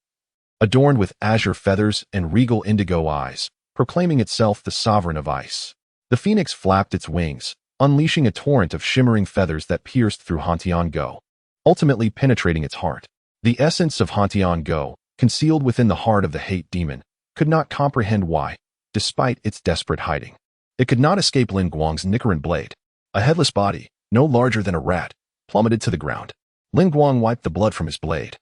adorned with azure feathers and regal indigo eyes, proclaiming itself the sovereign of ice. The phoenix flapped its wings, unleashing a torrent of shimmering feathers that pierced through Hantian-go, ultimately penetrating its heart. The essence of Hantian-go, concealed within the heart of the hate demon, could not comprehend why, despite its desperate hiding, it could not escape Lin Guang's Nichiren blade. A headless body, no larger than a rat, plummeted to the ground. Lin Guang wiped the blood from his blade,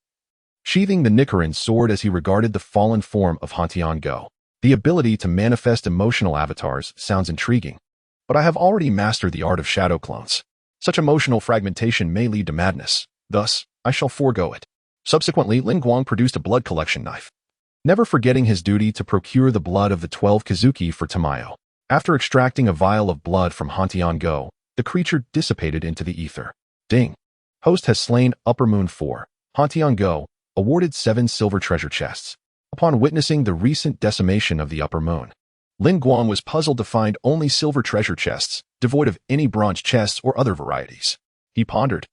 sheathing the Nichiren sword as he regarded the fallen form of Hantian-go. The ability to manifest emotional avatars sounds intriguing, but I have already mastered the art of shadow clones. Such emotional fragmentation may lead to madness, thus, I shall forego it. Subsequently, Lin Guang produced a blood collection knife, never forgetting his duty to procure the blood of the 12 Kazuki for Tamayo. After extracting a vial of blood from Hantian-go, the creature dissipated into the ether. Ding. Host has slain Upper Moon 4. Hantian-go, awarded 7 silver treasure chests. Upon witnessing the recent decimation of the Upper Moon, Lin Guang was puzzled to find only silver treasure chests, devoid of any bronze chests or other varieties. He pondered,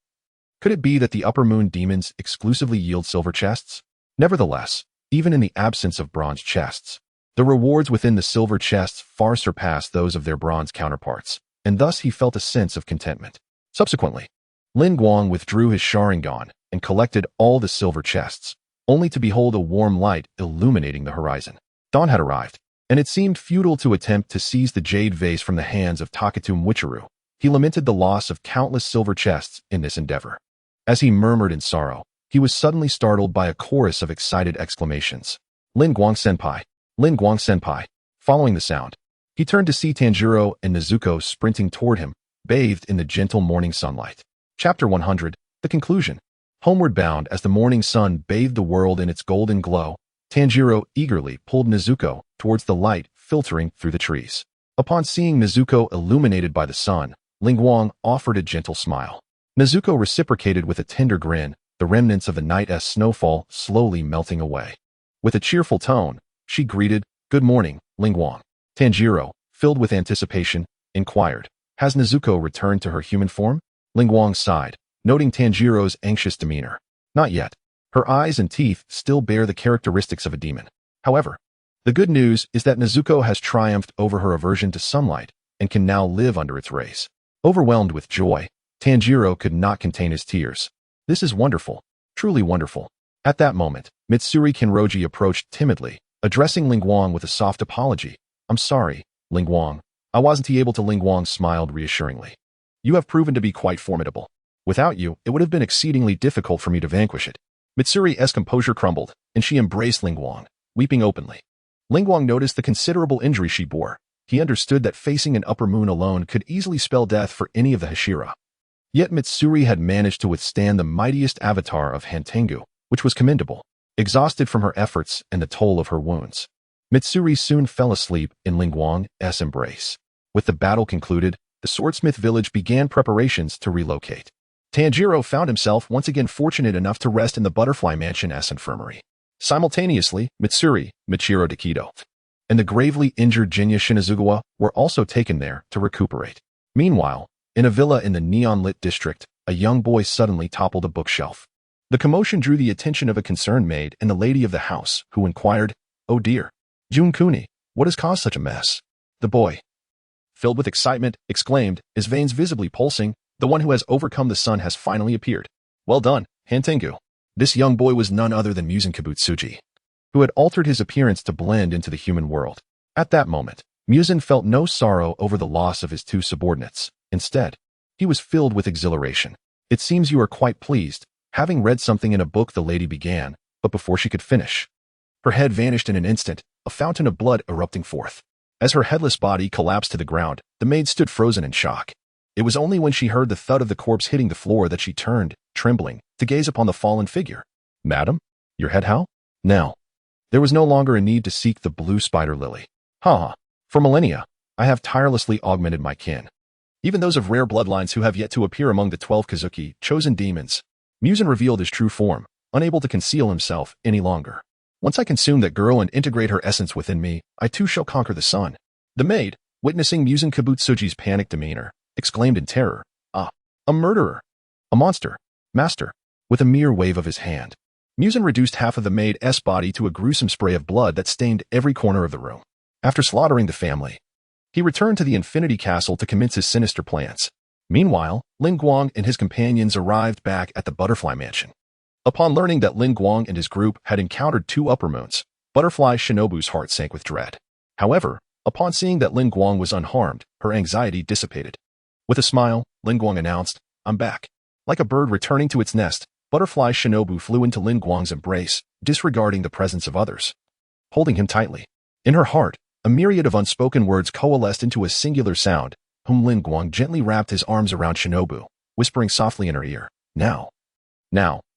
could it be that the Upper Moon demons exclusively yield silver chests? Nevertheless, even in the absence of bronze chests, the rewards within the silver chests far surpassed those of their bronze counterparts, and thus he felt a sense of contentment. Subsequently, Lin Guang withdrew his Sharingan and collected all the silver chests, only to behold a warm light illuminating the horizon. Dawn had arrived, and it seemed futile to attempt to seize the jade vase from the hands of Takatu Mwichiru. He lamented the loss of countless silver chests in this endeavor. As he murmured in sorrow, he was suddenly startled by a chorus of excited exclamations. Lin Guang senpai! Lin Guang senpai! Following the sound, he turned to see Tanjiro and Nezuko sprinting toward him, bathed in the gentle morning sunlight. Chapter 100, The Conclusion. Homeward bound as the morning sun bathed the world in its golden glow, Tanjiro eagerly pulled Nezuko towards the light filtering through the trees. Upon seeing Nezuko illuminated by the sun, Lin Guang offered a gentle smile. Nezuko reciprocated with a tender grin, the remnants of the night's snowfall slowly melting away. With a cheerful tone, she greeted, "Good morning, Lin Guang." Tanjiro, filled with anticipation, inquired, "Has Nezuko returned to her human form?" Lin Guang sighed, noting Tanjiro's anxious demeanor. "Not yet. Her eyes and teeth still bear the characteristics of a demon. However, the good news is that Nezuko has triumphed over her aversion to sunlight and can now live under its rays." Overwhelmed with joy, Tanjiro could not contain his tears. "This is wonderful, truly wonderful." At that moment, Mitsuri Kinroji approached timidly, addressing Lin Guang with a soft apology. "I'm sorry, Lin Guang. I wasn't able to." Lin Guang smiled reassuringly. "You have proven to be quite formidable. Without you, it would have been exceedingly difficult for me to vanquish it." Mitsuri's composure crumbled, and she embraced Lin Guang, weeping openly. Lin Guang noticed the considerable injury she bore. He understood that facing an upper moon alone could easily spell death for any of the Hashira. Yet Mitsuri had managed to withstand the mightiest avatar of Hantengu, which was commendable. Exhausted from her efforts and the toll of her wounds, Mitsuri soon fell asleep in Lin Guang's embrace. With the battle concluded, the swordsmith village began preparations to relocate. Tanjiro found himself once again fortunate enough to rest in the Butterfly Mansion's infirmary. Simultaneously, Mitsuri, Michiro Takedo, and the gravely injured Jinya Shinazugawa were also taken there to recuperate. Meanwhile, in a villa in the neon-lit district, a young boy suddenly toppled a bookshelf. The commotion drew the attention of a concerned maid and the lady of the house, who inquired, "Oh dear, Jun-kuni, what has caused such a mess?" The boy, filled with excitement, exclaimed, his veins visibly pulsing, "The one who has overcome the sun has finally appeared. Well done, Hantengu." This young boy was none other than Muzan Kibutsuji, who had altered his appearance to blend into the human world. At that moment, Muzan felt no sorrow over the loss of his two subordinates. Instead, he was filled with exhilaration. "It seems you are quite pleased." Having read something in a book, the lady began, but before she could finish, her head vanished in an instant, a fountain of blood erupting forth. As her headless body collapsed to the ground, the maid stood frozen in shock. It was only when she heard the thud of the corpse hitting the floor that she turned, trembling, to gaze upon the fallen figure. "Madam, your head how?" Now, there was no longer a need to seek the blue spider lily. Ha! For millennia, I have tirelessly augmented my kin, even those of rare bloodlines who have yet to appear among the 12 Kazuki, chosen demons. Muzan revealed his true form, unable to conceal himself any longer. "Once I consume that girl and integrate her essence within me, I too shall conquer the sun." The maid, witnessing Muzan Kibutsuji's panicked demeanor, exclaimed in terror, "Ah, a murderer! A monster! Master!" With a mere wave of his hand, Muzan reduced half of the maid's body to a gruesome spray of blood that stained every corner of the room. After slaughtering the family, he returned to the Infinity Castle to commence his sinister plans. Meanwhile, Lin Guang and his companions arrived back at the Butterfly Mansion. Upon learning that Lin Guang and his group had encountered two upper moons, Butterfly Shinobu's heart sank with dread. However, upon seeing that Lin Guang was unharmed, her anxiety dissipated. With a smile, Lin Guang announced, "I'm back." Like a bird returning to its nest, Butterfly Shinobu flew into Lin Guang's embrace, disregarding the presence of others. Holding him tightly, in her heart, a myriad of unspoken words coalesced into a singular sound, whom Lin Guang gently wrapped his arms around Shinobu, whispering softly in her ear, Now,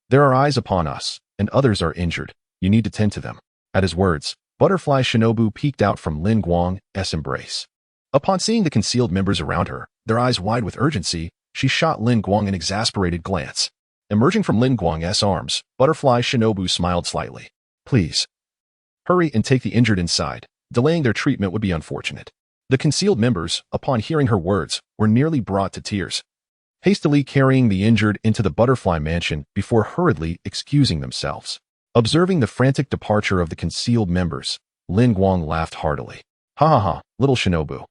there are eyes upon us, and others are injured. You need to tend to them." At his words, Butterfly Shinobu peeked out from Lin Guang's embrace. Upon seeing the concealed members around her, their eyes wide with urgency, she shot Lin Guang an exasperated glance. Emerging from Lin Guang's arms, Butterfly Shinobu smiled slightly. "Please, hurry and take the injured inside. Delaying their treatment would be unfortunate." The concealed members, upon hearing her words, were nearly brought to tears, hastily carrying the injured into the Butterfly Mansion before hurriedly excusing themselves. Observing the frantic departure of the concealed members, Lin Guang laughed heartily. "Ha ha ha, little Shinobu.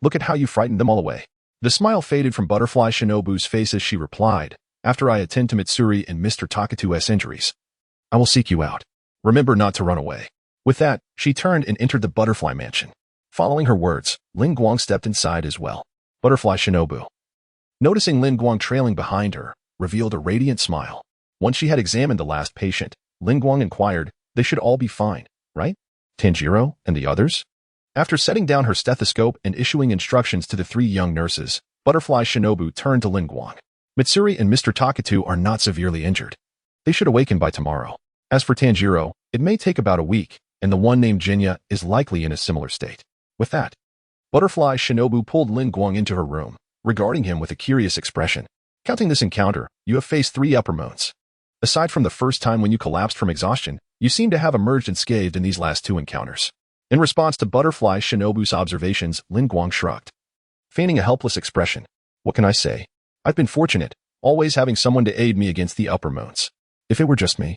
Look at how you frightened them all away." The smile faded from Butterfly Shinobu's face as she replied, "After I attend to Mitsuri and Mr. Takatu's injuries, I will seek you out. Remember not to run away." With that, she turned and entered the Butterfly Mansion. Following her words, Lin Guang stepped inside as well. Butterfly Shinobu, noticing Lin Guang trailing behind her, revealed a radiant smile. Once she had examined the last patient, Lin Guang inquired, "They should all be fine, right? Tanjiro and the others?" After setting down her stethoscope and issuing instructions to the 3 young nurses, Butterfly Shinobu turned to Lin Guang. "Mitsuri and Mr. Takatu are not severely injured. They should awaken by tomorrow. As for Tanjiro, it may take about a week, and the one named Jinya is likely in a similar state." With that, Butterfly Shinobu pulled Lin Guang into her room, regarding him with a curious expression. "Counting this encounter, you have faced 3 upper moons. Aside from the first time when you collapsed from exhaustion, you seem to have emerged unscathed in these last 2 encounters." In response to Butterfly Shinobu's observations, Lin Guang shrugged, feigning a helpless expression. "What can I say? I've been fortunate, always having someone to aid me against the upper moons. If it were just me,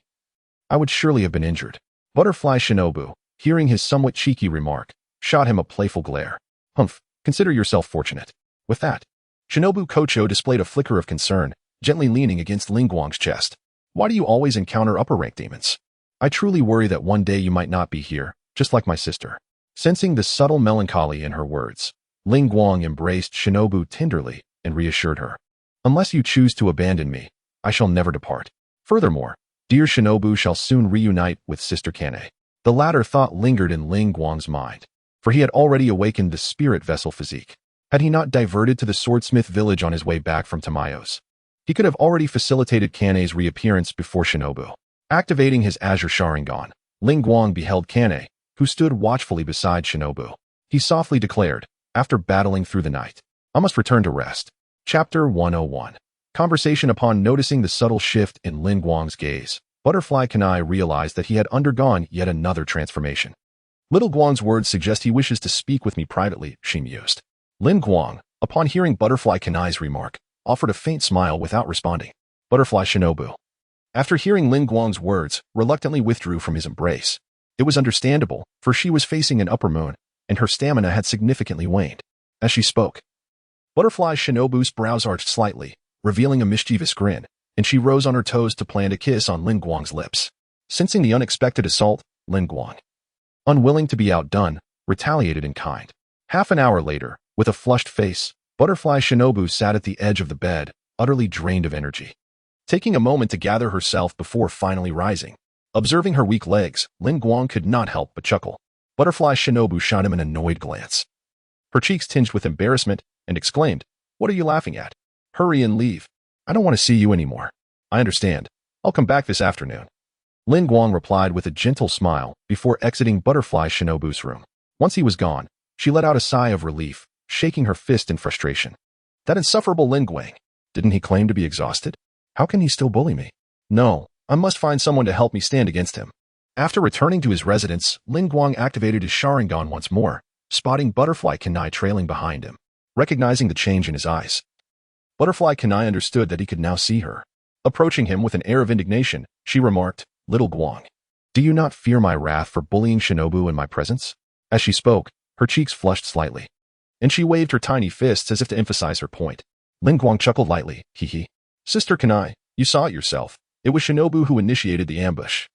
I would surely have been injured." Butterfly Shinobu, hearing his somewhat cheeky remark, shot him a playful glare. "Humph, consider yourself fortunate." With that, Shinobu Kocho displayed a flicker of concern, gently leaning against Lin Guang's chest. "Why do you always encounter upper-rank demons? I truly worry that one day you might not be here, just like my sister." Sensing the subtle melancholy in her words, Lin Guang embraced Shinobu tenderly and reassured her. "Unless you choose to abandon me, I shall never depart. Furthermore, dear Shinobu shall soon reunite with Sister Kane." The latter thought lingered in Lin Guang's mind, for he had already awakened the spirit vessel physique. Had he not diverted to the swordsmith village on his way back from Tamayo's, he could have already facilitated Kane's reappearance before Shinobu. Activating his Azure Sharingan, Lin Guang beheld Kane, who stood watchfully beside Shinobu. He softly declared, after battling through the night, "I must return to rest." Chapter 101. Conversation. Upon noticing the subtle shift in Lin Guang's gaze, Butterfly Kanai realized that he had undergone yet another transformation. "Little Guang's words suggest he wishes to speak with me privately," she mused. Lin Guang, upon hearing Butterfly Kanai's remark, offered a faint smile without responding. Butterfly Shinobu, after hearing Lin Guang's words, reluctantly withdrew from his embrace. It was understandable, for she was facing an upper moon, and her stamina had significantly waned. As she spoke, Butterfly Shinobu's brows arched slightly, revealing a mischievous grin, and she rose on her toes to plant a kiss on Lin Guang's lips. Sensing the unexpected assault, Lin Guang, unwilling to be outdone, retaliated in kind. Half an hour later, with a flushed face, Butterfly Shinobu sat at the edge of the bed, utterly drained of energy. Taking a moment to gather herself before finally rising, observing her weak legs, Lin Guang could not help but chuckle. Butterfly Shinobu shot him an annoyed glance, her cheeks tinged with embarrassment, and exclaimed, "What are you laughing at? Hurry and leave. I don't want to see you anymore." "I understand. I'll come back this afternoon." Lin Guang replied with a gentle smile before exiting Butterfly Shinobu's room. Once he was gone, she let out a sigh of relief, shaking her fist in frustration. That insufferable Lin Guang. Didn't he claim to be exhausted? How can he still bully me? No, I must find someone to help me stand against him. After returning to his residence, Lin Guang activated his Sharingan once more, spotting Butterfly Kanai trailing behind him. Recognizing the change in his eyes, Butterfly Kanai understood that he could now see her. Approaching him with an air of indignation, she remarked, "Little Guang, do you not fear my wrath for bullying Shinobu in my presence?" As she spoke, her cheeks flushed slightly, and she waved her tiny fists as if to emphasize her point. Lin Guang chuckled lightly, "Hee. Sister Kanai, you saw it yourself. It was Shinobu who initiated the ambush.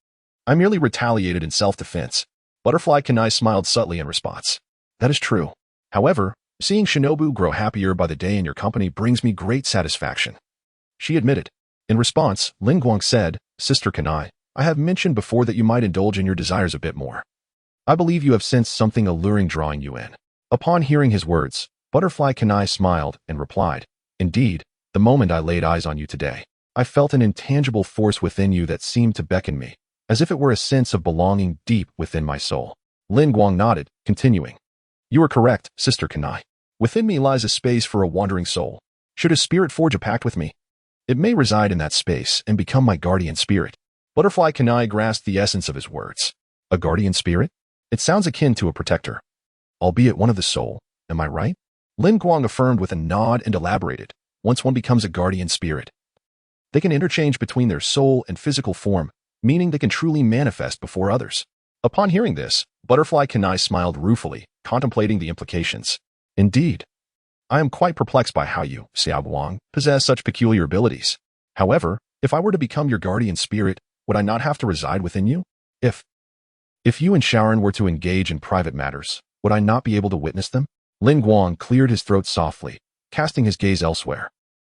I merely retaliated in self-defense." Butterfly Kanai smiled subtly in response. "That is true. However, seeing Shinobu grow happier by the day in your company brings me great satisfaction," she admitted. In response, Lin Guang said, "Sister Kanai, I have mentioned before that you might indulge in your desires a bit more. I believe you have sensed something alluring drawing you in." Upon hearing his words, Butterfly Kanai smiled and replied, "Indeed, the moment I laid eyes on you today, I felt an intangible force within you that seemed to beckon me, as if it were a sense of belonging deep within my soul." Lin Guang nodded, continuing, "You are correct, Sister Kanai. Within me lies a space for a wandering soul. Should a spirit forge a pact with me, it may reside in that space and become my guardian spirit." Butterfly Kanai grasped the essence of his words. A guardian spirit? It sounds akin to a protector, albeit one of the soul, am I right? Lin Guang affirmed with a nod and elaborated, "Once one becomes a guardian spirit, they can interchange between their soul and physical form, meaning they can truly manifest before others." Upon hearing this, Butterfly Kanai smiled ruefully, contemplating the implications. "Indeed, I am quite perplexed by how you, Xiao Guang, possess such peculiar abilities. However, if I were to become your guardian spirit, would I not have to reside within you? If you and Sharon were to engage in private matters, would I not be able to witness them?" Lin Guang cleared his throat softly, casting his gaze elsewhere.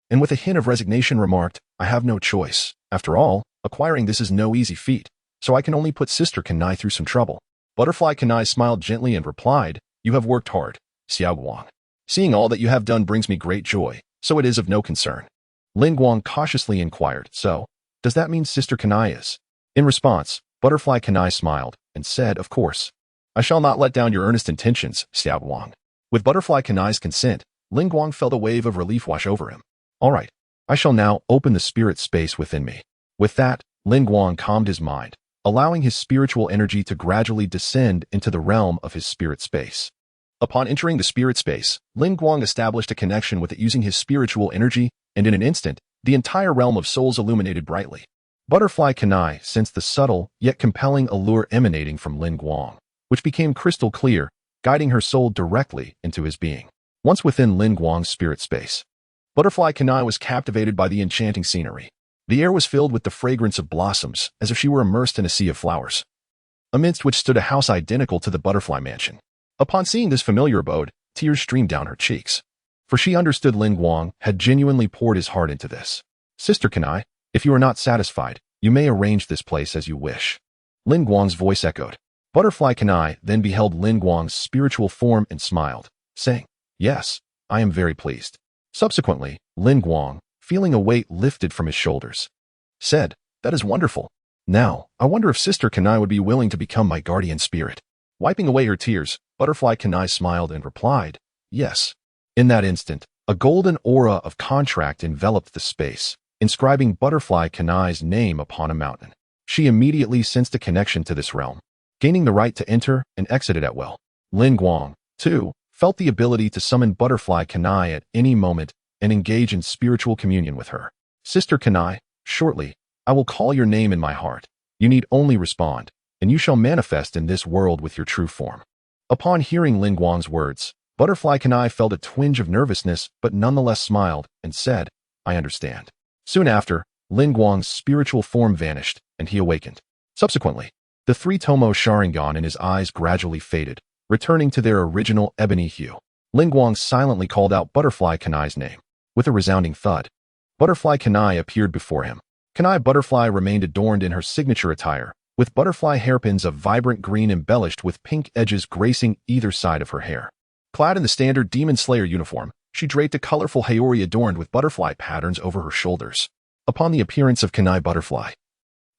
and with a hint of resignation remarked, I have no choice. After all, acquiring this is no easy feat, so I can only put Sister Kanai through some trouble. Butterfly Kanai smiled gently and replied, You have worked hard, Xiao Guang. Seeing all that you have done brings me great joy, so it is of no concern. Lin Guang cautiously inquired, So, does that mean Sister Kanai is? In response, Butterfly Kanai smiled and said, Of course. I shall not let down your earnest intentions, Xiao Guang. With Butterfly Kanai's consent, Lin Guang felt a wave of relief wash over him. All right, I shall now open the spirit space within me. With that, Lin Guang calmed his mind, allowing his spiritual energy to gradually descend into the realm of his spirit space. Upon entering the spirit space, Lin Guang established a connection with it using his spiritual energy, and in an instant, the entire realm of souls illuminated brightly. Butterfly Kanai sensed the subtle yet compelling allure emanating from Lin Guang, which became crystal clear, guiding her soul directly into his being. Once within Lin Guang's spirit space, Butterfly Kanai was captivated by the enchanting scenery. The air was filled with the fragrance of blossoms, as if she were immersed in a sea of flowers, amidst which stood a house identical to the butterfly mansion. Upon seeing this familiar abode, tears streamed down her cheeks, for she understood Lin Guang had genuinely poured his heart into this. Sister Kanai, if you are not satisfied, you may arrange this place as you wish. Lin Guang's voice echoed. Butterfly Kanai then beheld Lin Guang's spiritual form and smiled, saying, Yes, I am very pleased. Subsequently, Lin Guang, feeling a weight lifted from his shoulders, said, That is wonderful. Now, I wonder if Sister Kanai would be willing to become my guardian spirit. Wiping away her tears, Butterfly Kanai smiled and replied, Yes. In that instant, a golden aura of contract enveloped the space, inscribing Butterfly Kanai's name upon a mountain. She immediately sensed a connection to this realm, gaining the right to enter and exit it at will. Lin Guang, too, felt the ability to summon Butterfly Kanai at any moment and engage in spiritual communion with her. Sister Kanai, shortly, I will call your name in my heart. You need only respond, and you shall manifest in this world with your true form. Upon hearing Lin Guang's words, Butterfly Kanai felt a twinge of nervousness but nonetheless smiled and said, I understand. Soon after, Lin Guang's spiritual form vanished, and he awakened. Subsequently, the three Tomo Sharingan in his eyes gradually faded, returning to their original ebony hue. Lin Guang silently called out Butterfly Kanai's name. With a resounding thud, Butterfly Kanai appeared before him. Kanai Butterfly remained adorned in her signature attire, with butterfly hairpins of vibrant green embellished with pink edges gracing either side of her hair. Clad in the standard Demon Slayer uniform, she draped a colorful haori adorned with butterfly patterns over her shoulders. Upon the appearance of Kanai Butterfly,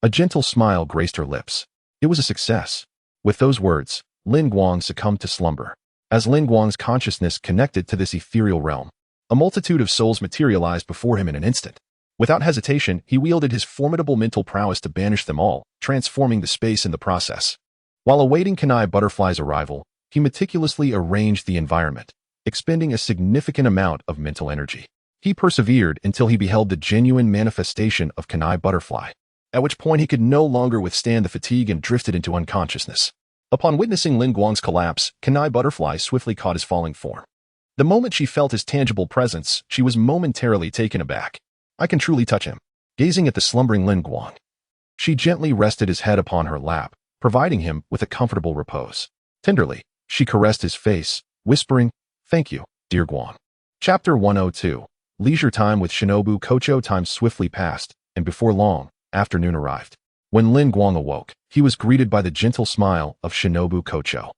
a gentle smile graced her lips. It was a success. With those words, Lin Guang succumbed to slumber. As Lin Guang's consciousness connected to this ethereal realm, a multitude of souls materialized before him in an instant. Without hesitation, he wielded his formidable mental prowess to banish them all, transforming the space in the process. While awaiting Kanai Butterfly's arrival, he meticulously arranged the environment, expending a significant amount of mental energy. He persevered until he beheld the genuine manifestation of Kanai Butterfly, at which point he could no longer withstand the fatigue and drifted into unconsciousness. Upon witnessing Lin Guang's collapse, Kanai Butterfly swiftly caught his falling form. The moment she felt his tangible presence, she was momentarily taken aback. I can truly touch him. Gazing at the slumbering Lin Guang, she gently rested his head upon her lap, providing him with a comfortable repose. Tenderly, she caressed his face, whispering, Thank you, dear Guang. Chapter 102. Leisure time with Shinobu Kocho. Time swiftly passed, and before long, afternoon arrived. When Lin Guang awoke, he was greeted by the gentle smile of Shinobu Kocho.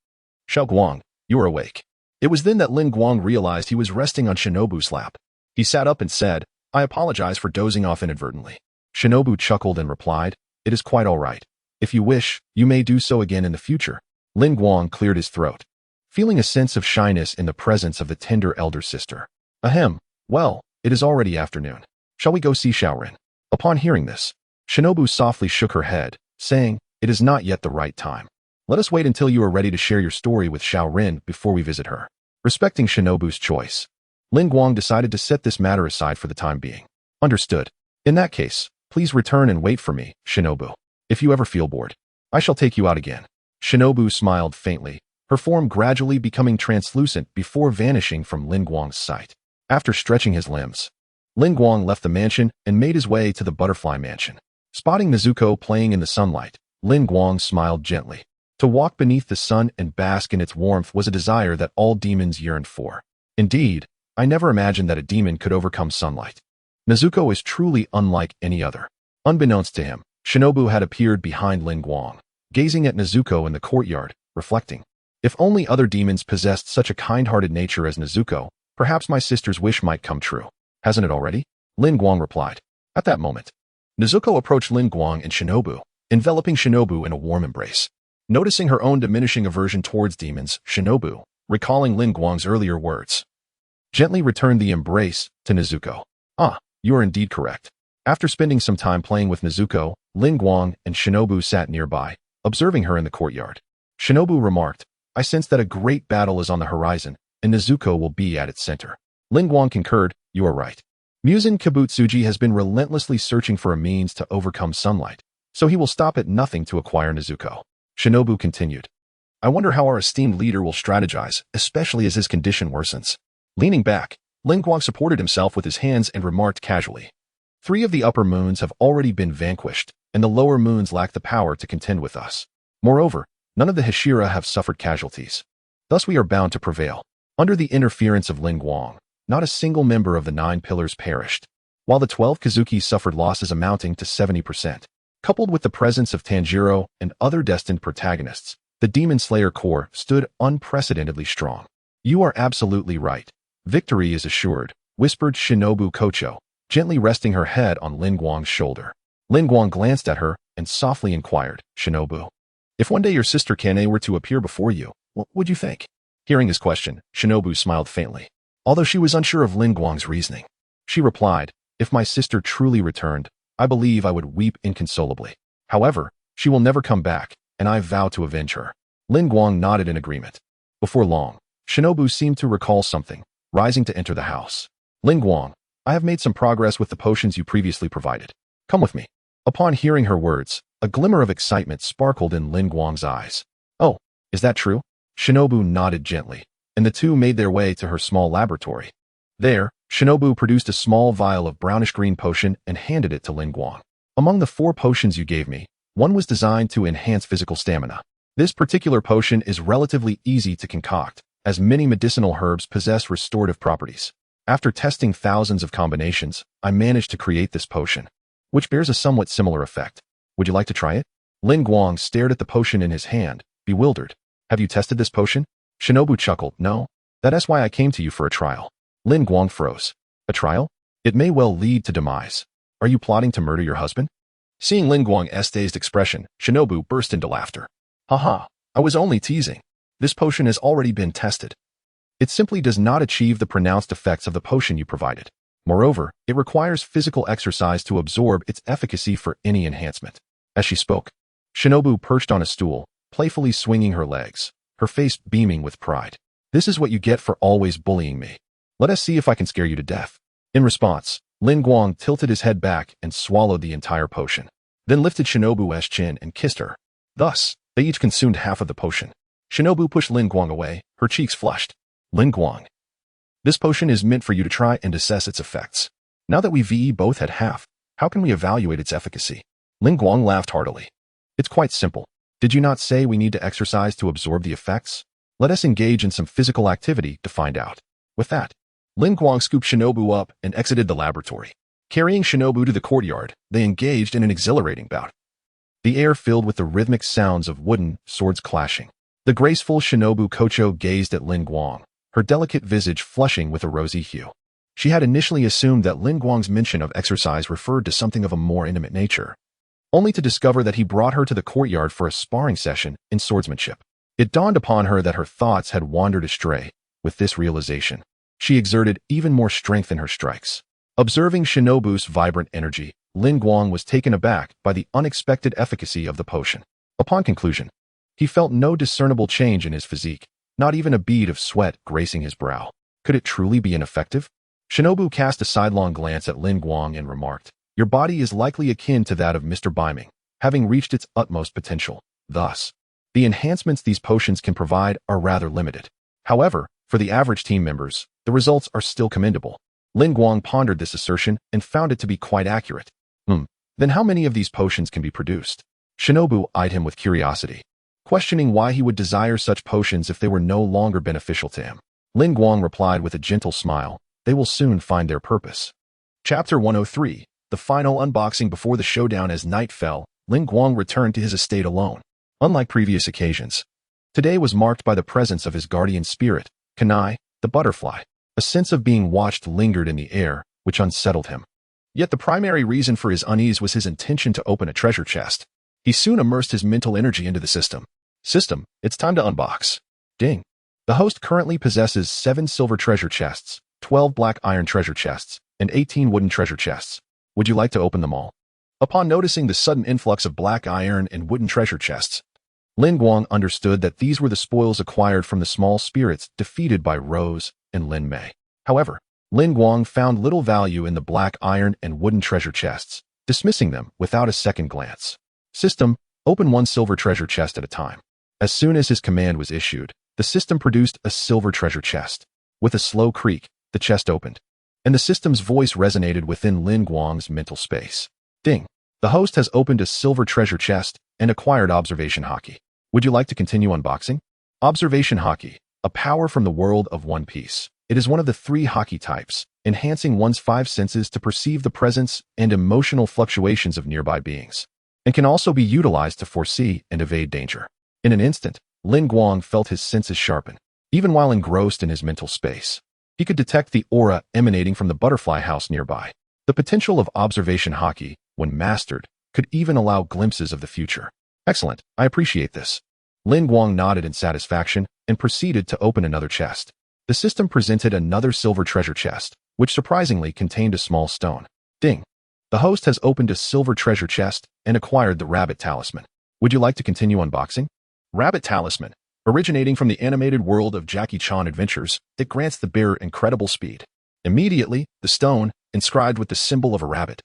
Xiao Guang, you are awake. It was then that Lin Guang realized he was resting on Shinobu's lap. He sat up and said, I apologize for dozing off inadvertently. Shinobu chuckled and replied, It is quite all right. If you wish, you may do so again in the future. Lin Guang cleared his throat, feeling a sense of shyness in the presence of the tender elder sister. Ahem, well, it is already afternoon. Shall we go see Xiaorin? Upon hearing this, Shinobu softly shook her head, saying, It is not yet the right time. Let us wait until you are ready to share your story with Xiaorin before we visit her. Respecting Shinobu's choice, Lin Guang decided to set this matter aside for the time being. Understood. In that case, please return and wait for me, Shinobu. If you ever feel bored, I shall take you out again. Shinobu smiled faintly, her form gradually becoming translucent before vanishing from Lin Guang's sight. After stretching his limbs, Lin Guang left the mansion and made his way to the butterfly mansion. Spotting Nezuko playing in the sunlight, Lin Guang smiled gently. To walk beneath the sun and bask in its warmth was a desire that all demons yearned for. Indeed, I never imagined that a demon could overcome sunlight. Nezuko is truly unlike any other. Unbeknownst to him, Shinobu had appeared behind Lin Guang, gazing at Nezuko in the courtyard, reflecting. If only other demons possessed such a kind-hearted nature as Nezuko, perhaps my sister's wish might come true. Hasn't it already? Lin Guang replied. At that moment, Nezuko approached Lin Guang and Shinobu, enveloping Shinobu in a warm embrace. Noticing her own diminishing aversion towards demons, Shinobu, recalling Lin Guang's earlier words, gently returned the embrace to Nezuko. Ah, you are indeed correct. After spending some time playing with Nezuko, Lin Guang and Shinobu sat nearby, observing her in the courtyard. Shinobu remarked, I sense that a great battle is on the horizon, and Nezuko will be at its center. Lin Guang concurred, you are right. Muzan Kibutsuji has been relentlessly searching for a means to overcome sunlight, so he will stop at nothing to acquire Nezuko. Shinobu continued, I wonder how our esteemed leader will strategize, especially as his condition worsens. Leaning back, Lin Guang supported himself with his hands and remarked casually, 3 of the upper moons have already been vanquished, and the lower moons lack the power to contend with us. Moreover, none of the Hashira have suffered casualties. Thus we are bound to prevail. Under the interference of Lin Guang, not a single member of the 9 pillars perished, while the 12 Kazuki suffered losses amounting to 70%. Coupled with the presence of Tanjiro and other destined protagonists, the Demon Slayer Corps stood unprecedentedly strong. You are absolutely right. Victory is assured, whispered Shinobu Kocho, gently resting her head on Lin Guang's shoulder. Lin Guang glanced at her and softly inquired, Shinobu, if one day your sister Kane were to appear before you, what would you think? Hearing his question, Shinobu smiled faintly. Although she was unsure of Lin Guang's reasoning, she replied, if my sister truly returned, I believe I would weep inconsolably. However, she will never come back, and I vow to avenge her. Lin Guang nodded in agreement. Before long, Shinobu seemed to recall something, rising to enter the house. Lin Guang, I have made some progress with the potions you previously provided. Come with me. Upon hearing her words, a glimmer of excitement sparkled in Lin Guang's eyes. Oh, is that true? Shinobu nodded gently, and the two made their way to her small laboratory. There, Shinobu produced a small vial of brownish-green potion and handed it to Lin Guang. Among the 4 potions you gave me, one was designed to enhance physical stamina. This particular potion is relatively easy to concoct, as many medicinal herbs possess restorative properties. After testing thousands of combinations, I managed to create this potion, which bears a somewhat similar effect. Would you like to try it? Lin Guang stared at the potion in his hand, bewildered. Have you tested this potion? Shinobu chuckled, no. That's why I came to you for a trial. Lin Guang froze. A trial? It may well lead to demise. Are you plotting to murder your husband? Seeing Lin Guang's dazed expression, Shinobu burst into laughter. Haha, I was only teasing. This potion has already been tested. It simply does not achieve the pronounced effects of the potion you provided. Moreover, it requires physical exercise to absorb its efficacy for any enhancement. As she spoke, Shinobu perched on a stool, playfully swinging her legs, her face beaming with pride. This is what you get for always bullying me. Let us see if I can scare you to death. In response, Lin Guang tilted his head back and swallowed the entire potion, then lifted Shinobu's chin and kissed her. Thus, they each consumed half of the potion. Shinobu pushed Lin Guang away, her cheeks flushed. Lin Guang, this potion is meant for you to try and assess its effects. Now that we both had half, how can we evaluate its efficacy? Lin Guang laughed heartily. It's quite simple. Did you not say we need to exercise to absorb the effects? Let us engage in some physical activity to find out. With that, Lin Guang scooped Shinobu up and exited the laboratory. Carrying Shinobu to the courtyard, they engaged in an exhilarating bout. The air filled with the rhythmic sounds of wooden swords clashing. The graceful Shinobu Kocho gazed at Lin Guang, her delicate visage flushing with a rosy hue. She had initially assumed that Lin Guang's mention of exercise referred to something of a more intimate nature, only to discover that he brought her to the courtyard for a sparring session in swordsmanship. It dawned upon her that her thoughts had wandered astray. With this realization, she exerted even more strength in her strikes. Observing Shinobu's vibrant energy, Lin Guang was taken aback by the unexpected efficacy of the potion. Upon conclusion, he felt no discernible change in his physique, not even a bead of sweat gracing his brow. Could it truly be ineffective? Shinobu cast a sidelong glance at Lin Guang and remarked, your body is likely akin to that of Mr. Biming, having reached its utmost potential. Thus, the enhancements these potions can provide are rather limited. However, for the average team members, the results are still commendable. Lin Guang pondered this assertion and found it to be quite accurate. Then how many of these potions can be produced? Shinobu eyed him with curiosity, questioning why he would desire such potions if they were no longer beneficial to him. Lin Guang replied with a gentle smile, they will soon find their purpose. Chapter 103. The final unboxing before the showdown. As night fell, Lin Guang returned to his estate alone. Unlike previous occasions, today was marked by the presence of his guardian spirit, Kanai, the butterfly. A sense of being watched lingered in the air, which unsettled him. Yet the primary reason for his unease was his intention to open a treasure chest. He soon immersed his mental energy into the system. System, it's time to unbox. Ding. The host currently possesses 7 silver treasure chests, 12 black iron treasure chests, and 18 wooden treasure chests. Would you like to open them all? Upon noticing the sudden influx of black iron and wooden treasure chests, Lin Guang understood that these were the spoils acquired from the small spirits defeated by Rose and Lin Mei. However, Lin Guang found little value in the black iron and wooden treasure chests, dismissing them without a second glance. System, open 1 silver treasure chest at a time. As soon as his command was issued, the system produced a silver treasure chest. With a slow creak, the chest opened, and the system's voice resonated within Lin Guang's mental space. Ding. The host has opened a silver treasure chest and acquired observation haki. Would you like to continue unboxing? Observation haki, a power from the world of One Piece. It is one of the 3 haki types, enhancing one's 5 senses to perceive the presence and emotional fluctuations of nearby beings, and can also be utilized to foresee and evade danger. In an instant, Lin Guang felt his senses sharpen. Even while engrossed in his mental space, he could detect the aura emanating from the butterfly house nearby. The potential of observation haki, when mastered, could even allow glimpses of the future. Excellent, I appreciate this. Lin Guang nodded in satisfaction and proceeded to open another chest. The system presented another silver treasure chest, which surprisingly contained a small stone. Ding. The host has opened a silver treasure chest and acquired the rabbit talisman. Would you like to continue unboxing? Rabbit talisman, originating from the animated world of Jackie Chan Adventures, it grants the bearer incredible speed. Immediately, the stone, inscribed with the symbol of a rabbit,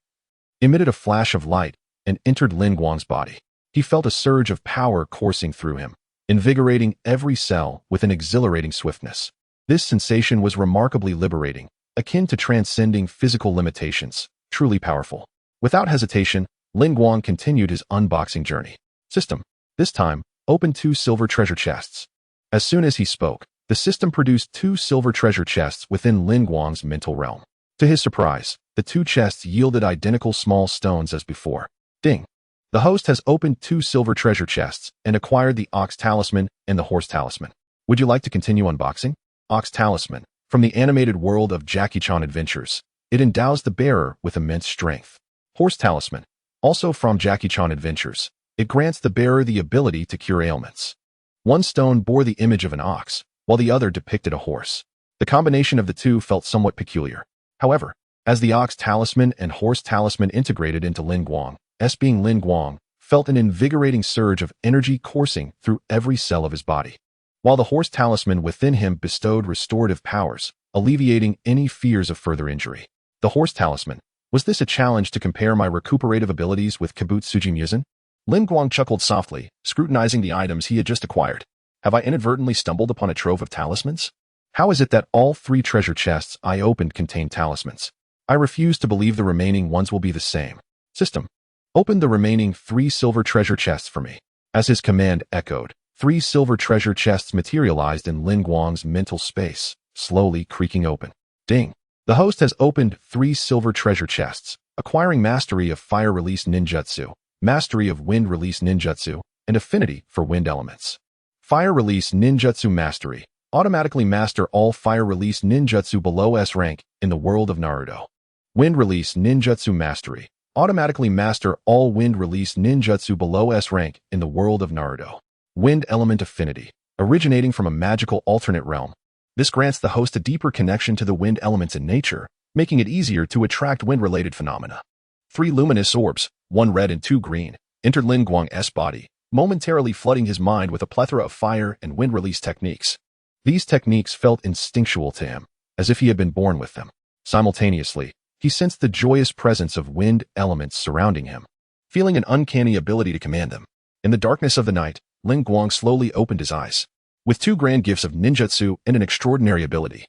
emitted a flash of light and entered Lin Guang's body. He felt a surge of power coursing through him, invigorating every cell with an exhilarating swiftness. This sensation was remarkably liberating, akin to transcending physical limitations, truly powerful. Without hesitation, Lin Guang continued his unboxing journey. System, this time, open 2 silver treasure chests. As soon as he spoke, the system produced 2 silver treasure chests within Lin Guang's mental realm. To his surprise, the 2 chests yielded identical small stones as before. Ding. The host has opened 2 silver treasure chests and acquired the ox talisman and the horse talisman. Would you like to continue unboxing? Ox talisman, from the animated world of Jackie Chan Adventures, it endows the bearer with immense strength. Horse talisman, also from Jackie Chan Adventures, it grants the bearer the ability to cure ailments. 1 stone bore the image of an ox, while the other depicted a horse. The combination of the 2 felt somewhat peculiar. However, as the ox talisman and horse talisman integrated into Lin Guang, being Lin Guang felt an invigorating surge of energy coursing through every cell of his body, while the horse talisman within him bestowed restorative powers, alleviating any fears of further injury. The horse talisman, was this a challenge to compare my recuperative abilities with Kibutsuji Muzan? Lin Guang chuckled softly, scrutinizing the items he had just acquired. Have I inadvertently stumbled upon a trove of talismans? How is it that all 3 treasure chests I opened contain talismans? I refuse to believe the remaining ones will be the same. System, open the remaining 3 silver treasure chests for me. As his command echoed, 3 silver treasure chests materialized in Lin Guang's mental space, slowly creaking open. Ding. The host has opened 3 silver treasure chests, acquiring mastery of fire release ninjutsu, mastery of wind release ninjutsu, and affinity for wind elements. Fire release ninjutsu mastery, automatically master all fire release ninjutsu below S rank in the world of Naruto. Wind release ninjutsu mastery, automatically master all wind release ninjutsu below S rank in the world of Naruto. Wind element affinity, originating from a magical alternate realm. This grants the host a deeper connection to the wind elements in nature, making it easier to attract wind-related phenomena. 3 luminous orbs, 1 red and 2 green, entered Lin Guang's body, momentarily flooding his mind with a plethora of fire and wind release techniques. These techniques felt instinctual to him, as if he had been born with them. Simultaneously, he sensed the joyous presence of wind elements surrounding him, feeling an uncanny ability to command them. In the darkness of the night, Lin Guang slowly opened his eyes. With 2 grand gifts of ninjutsu and an extraordinary ability,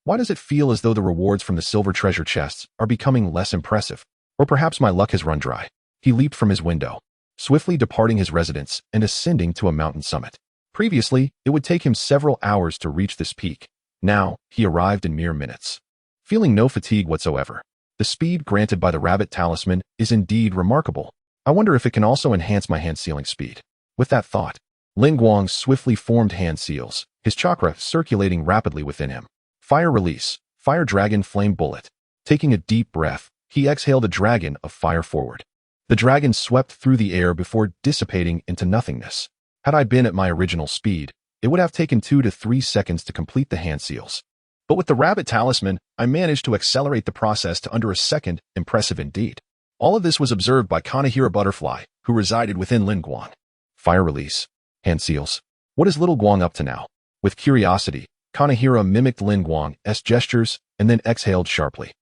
why does it feel as though the rewards from the silver treasure chests are becoming less impressive? Or perhaps my luck has run dry. He leaped from his window, swiftly departing his residence and ascending to a mountain summit. Previously, it would take him several hours to reach this peak. Now, he arrived in mere minutes, feeling no fatigue whatsoever. The speed granted by the rabbit talisman is indeed remarkable. I wonder if it can also enhance my hand sealing speed. With that thought, Lin Guang swiftly formed hand seals, his chakra circulating rapidly within him. Fire release, fire dragon flame bullet. Taking a deep breath, he exhaled a dragon of fire forward. The dragon swept through the air before dissipating into nothingness. Had I been at my original speed, it would have taken 2 to 3 seconds to complete the hand seals. But with the rabbit talisman, I managed to accelerate the process to under a second, impressive indeed. All of this was observed by Kanehira Butterfly, who resided within Lin Guang. Fire release, hand seals. What is little Guang up to now? With curiosity, Kanehira mimicked Lin Guang's gestures and then exhaled sharply.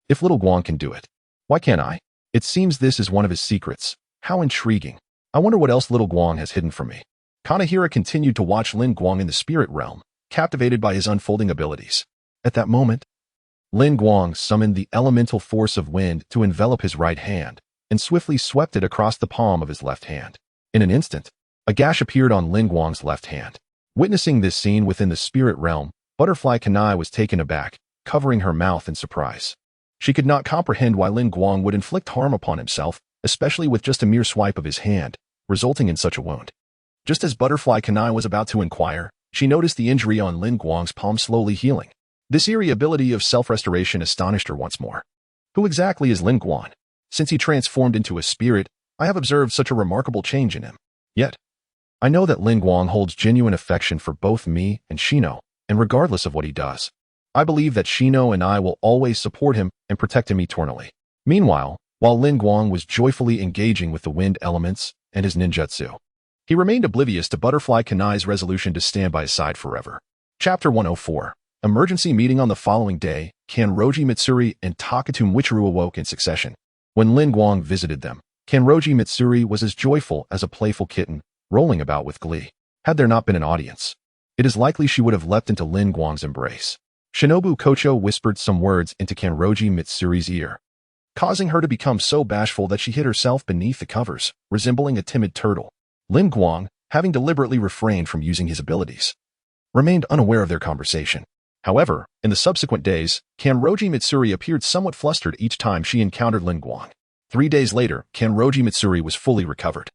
If little Guang can do it, why can't I? It seems this is one of his secrets. How intriguing. I wonder what else little Guang has hidden from me. Kanehira continued to watch Lin Guang in the spirit realm, captivated by his unfolding abilities. At that moment, Lin Guang summoned the elemental force of wind to envelop his right hand and swiftly swept it across the palm of his left hand. In an instant, a gash appeared on Lin Guang's left hand. Witnessing this scene within the spirit realm, Butterfly Kanai was taken aback, covering her mouth in surprise. She could not comprehend why Lin Guang would inflict harm upon himself, especially with just a mere swipe of his hand, resulting in such a wound. Just as Butterfly Kanai was about to inquire, she noticed the injury on Lin Guang's palm slowly healing. This eerie ability of self-restoration astonished her once more. Who exactly is Lin Guang? Since he transformed into a spirit, I have observed such a remarkable change in him. Yet, I know that Lin Guang holds genuine affection for both me and Shino, and regardless of what he does, I believe that Shino and I will always support him and protect him eternally. Meanwhile, while Lin Guang was joyfully engaging with the wind elements and his ninjutsu, he remained oblivious to Butterfly Kanai's resolution to stand by his side forever. Chapter 104. Emergency meeting. On the following day, Kanroji Mitsuri and Takatu Michiru awoke in succession. When Lin Guang visited them, Kanroji Mitsuri was as joyful as a playful kitten, rolling about with glee. Had there not been an audience, it is likely she would have leapt into Lin Guang's embrace. Shinobu Kocho whispered some words into Kanroji Mitsuri's ear, causing her to become so bashful that she hid herself beneath the covers, resembling a timid turtle. Lin Guang, having deliberately refrained from using his abilities, remained unaware of their conversation. However, in the subsequent days, Kanroji Mitsuri appeared somewhat flustered each time she encountered Lin Guang. 3 days later, Kanroji Mitsuri was fully recovered,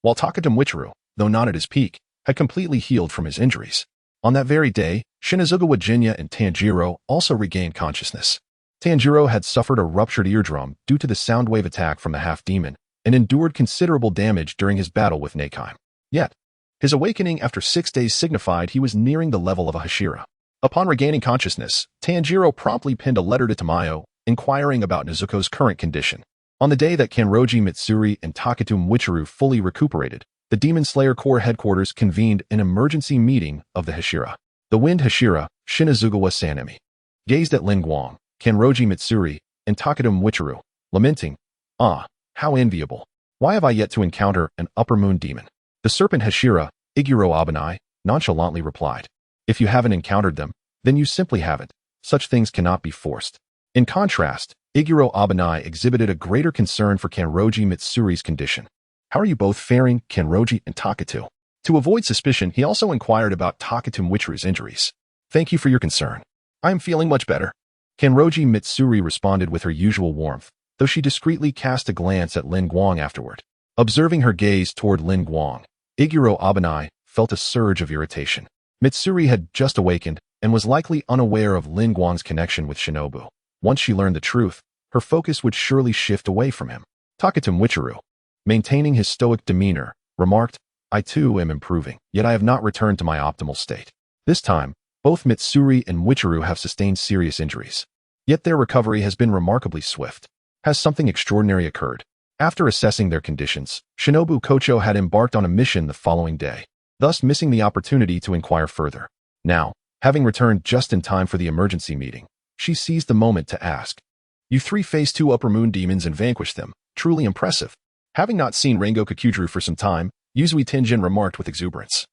while Takatu Michiru, though not at his peak, had completely healed from his injuries. On that very day, Shinazugawa Jinya and Tanjiro also regained consciousness. Tanjiro had suffered a ruptured eardrum due to the sound wave attack from the half-demon and endured considerable damage during his battle with Nakeheim. Yet, his awakening after 6 days signified he was nearing the level of a Hashira. Upon regaining consciousness, Tanjiro promptly penned a letter to Tamayo, inquiring about Nezuko's current condition. On the day that Kanroji Mitsuri and Takatu Michiru fully recuperated, the Demon Slayer Corps headquarters convened an emergency meeting of the Hashira. The Wind Hashira, Shinazugawa Sanemi, gazed at Lin Guang, Kanroji Mitsuri, and Takatu Michiru, lamenting, how enviable. Why have I yet to encounter an upper moon demon? The serpent Hashira, Iguro Abanai, nonchalantly replied, if you haven't encountered them, then you simply haven't. Such things cannot be forced. In contrast, Iguro Abanai exhibited a greater concern for Kanroji Mitsuri's condition. How are you both faring, Kanroji and Takatu? To avoid suspicion, he also inquired about Takatu Michiru's injuries. Thank you for your concern. I am feeling much better. Kanroji Mitsuri responded with her usual warmth, though she discreetly cast a glance at Lin Guang afterward. Observing her gaze toward Lin Guang, Iguro Abanai felt a surge of irritation. Mitsuri had just awakened and was likely unaware of Lin Guang's connection with Shinobu. Once she learned the truth, her focus would surely shift away from him. Takatu Michiru, maintaining his stoic demeanor, remarked, I too am improving, yet I have not returned to my optimal state. This time, both Mitsuri and Michiru have sustained serious injuries. Yet their recovery has been remarkably swift. Has something extraordinary occurred? After assessing their conditions, Shinobu Kocho had embarked on a mission the following day, thus missing the opportunity to inquire further. Now, having returned just in time for the emergency meeting, she seized the moment to ask, You 3 faced 2 upper moon demons and vanquished them. Truly impressive. Having not seen Rengoku Kyujuru for some time, Yuzui Tenjin remarked with exuberance.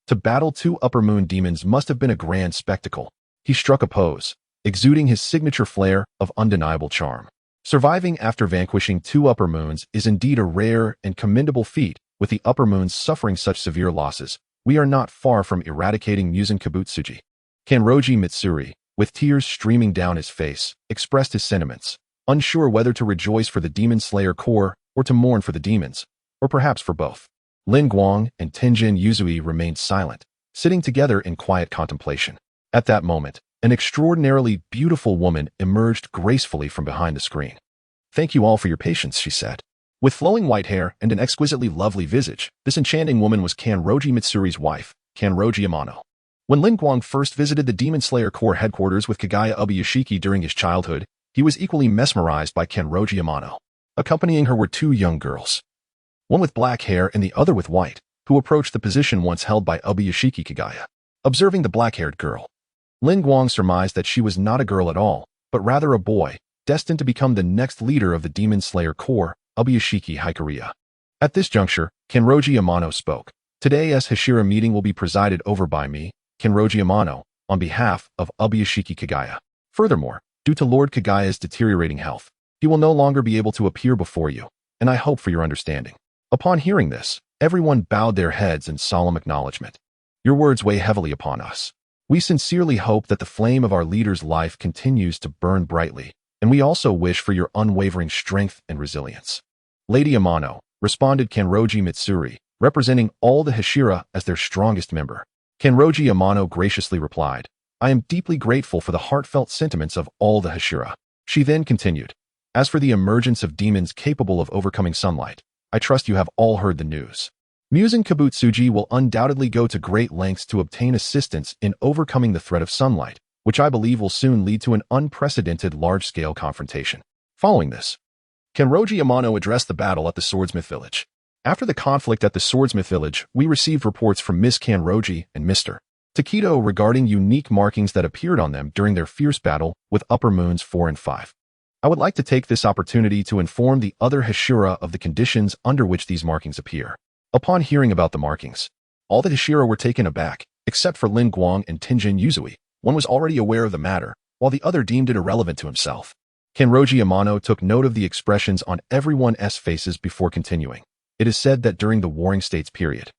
To battle 2 upper moon demons must have been a grand spectacle. He struck a pose, exuding his signature flair of undeniable charm. Surviving after vanquishing 2 upper moons is indeed a rare and commendable feat. With the upper moons suffering such severe losses, we are not far from eradicating Muzan Kibutsuji. Kanroji Mitsuri, with tears streaming down his face, expressed his sentiments, unsure whether to rejoice for the Demon Slayer Corps or to mourn for the demons, or perhaps for both. Lin Guang and Tenjin Yuzui remained silent, sitting together in quiet contemplation. At that moment, an extraordinarily beautiful woman emerged gracefully from behind the screen. "Thank you all for your patience," she said. With flowing white hair and an exquisitely lovely visage, this enchanting woman was Kanroji Mitsuri's wife, Kanroji Amano. When Lin Guang first visited the Demon Slayer Corps headquarters with Kagaya Ubuyashiki during his childhood, he was equally mesmerized by Kanroji Amano. Accompanying her were two young girls, one with black hair and the other with white, who approached the position once held by Ubuyashiki Kagaya. Observing the black-haired girl, Lin Guang surmised that she was not a girl at all, but rather a boy, destined to become the next leader of the Demon Slayer Corps, Ubuyashiki Hikaria. At this juncture, Kanroji Amano spoke. "Today's Hashira meeting will be presided over by me, Kanroji Amano, on behalf of Ubuyashiki Kagaya. Furthermore, due to Lord Kagaya's deteriorating health, he will no longer be able to appear before you, and I hope for your understanding." Upon hearing this, everyone bowed their heads in solemn acknowledgement. "Your words weigh heavily upon us. We sincerely hope that the flame of our leader's life continues to burn brightly, and we also wish for your unwavering strength and resilience." "Lady Amano," responded Kanroji Mitsuri, representing all the Hashira as their strongest member. Kanroji Amano graciously replied, "I am deeply grateful for the heartfelt sentiments of all the Hashira." She then continued, "As for the emergence of demons capable of overcoming sunlight, I trust you have all heard the news. Muzan Kibutsuji will undoubtedly go to great lengths to obtain assistance in overcoming the threat of sunlight, which I believe will soon lead to an unprecedented large-scale confrontation." Following this, Kanroji Amano addressed the battle at the Swordsmith Village. "After the conflict at the Swordsmith Village, we received reports from Miss Kanroji and Mr. Takedo regarding unique markings that appeared on them during their fierce battle with Upper Moons 4 and 5. I would like to take this opportunity to inform the other Hashira of the conditions under which these markings appear." Upon hearing about the markings, all the Hashira were taken aback, except for Lin Guang and Tenjin Yuzui. One was already aware of the matter, while the other deemed it irrelevant to himself. Kanroji Amano took note of the expressions on everyone's faces before continuing. "It is said that during the Warring States period,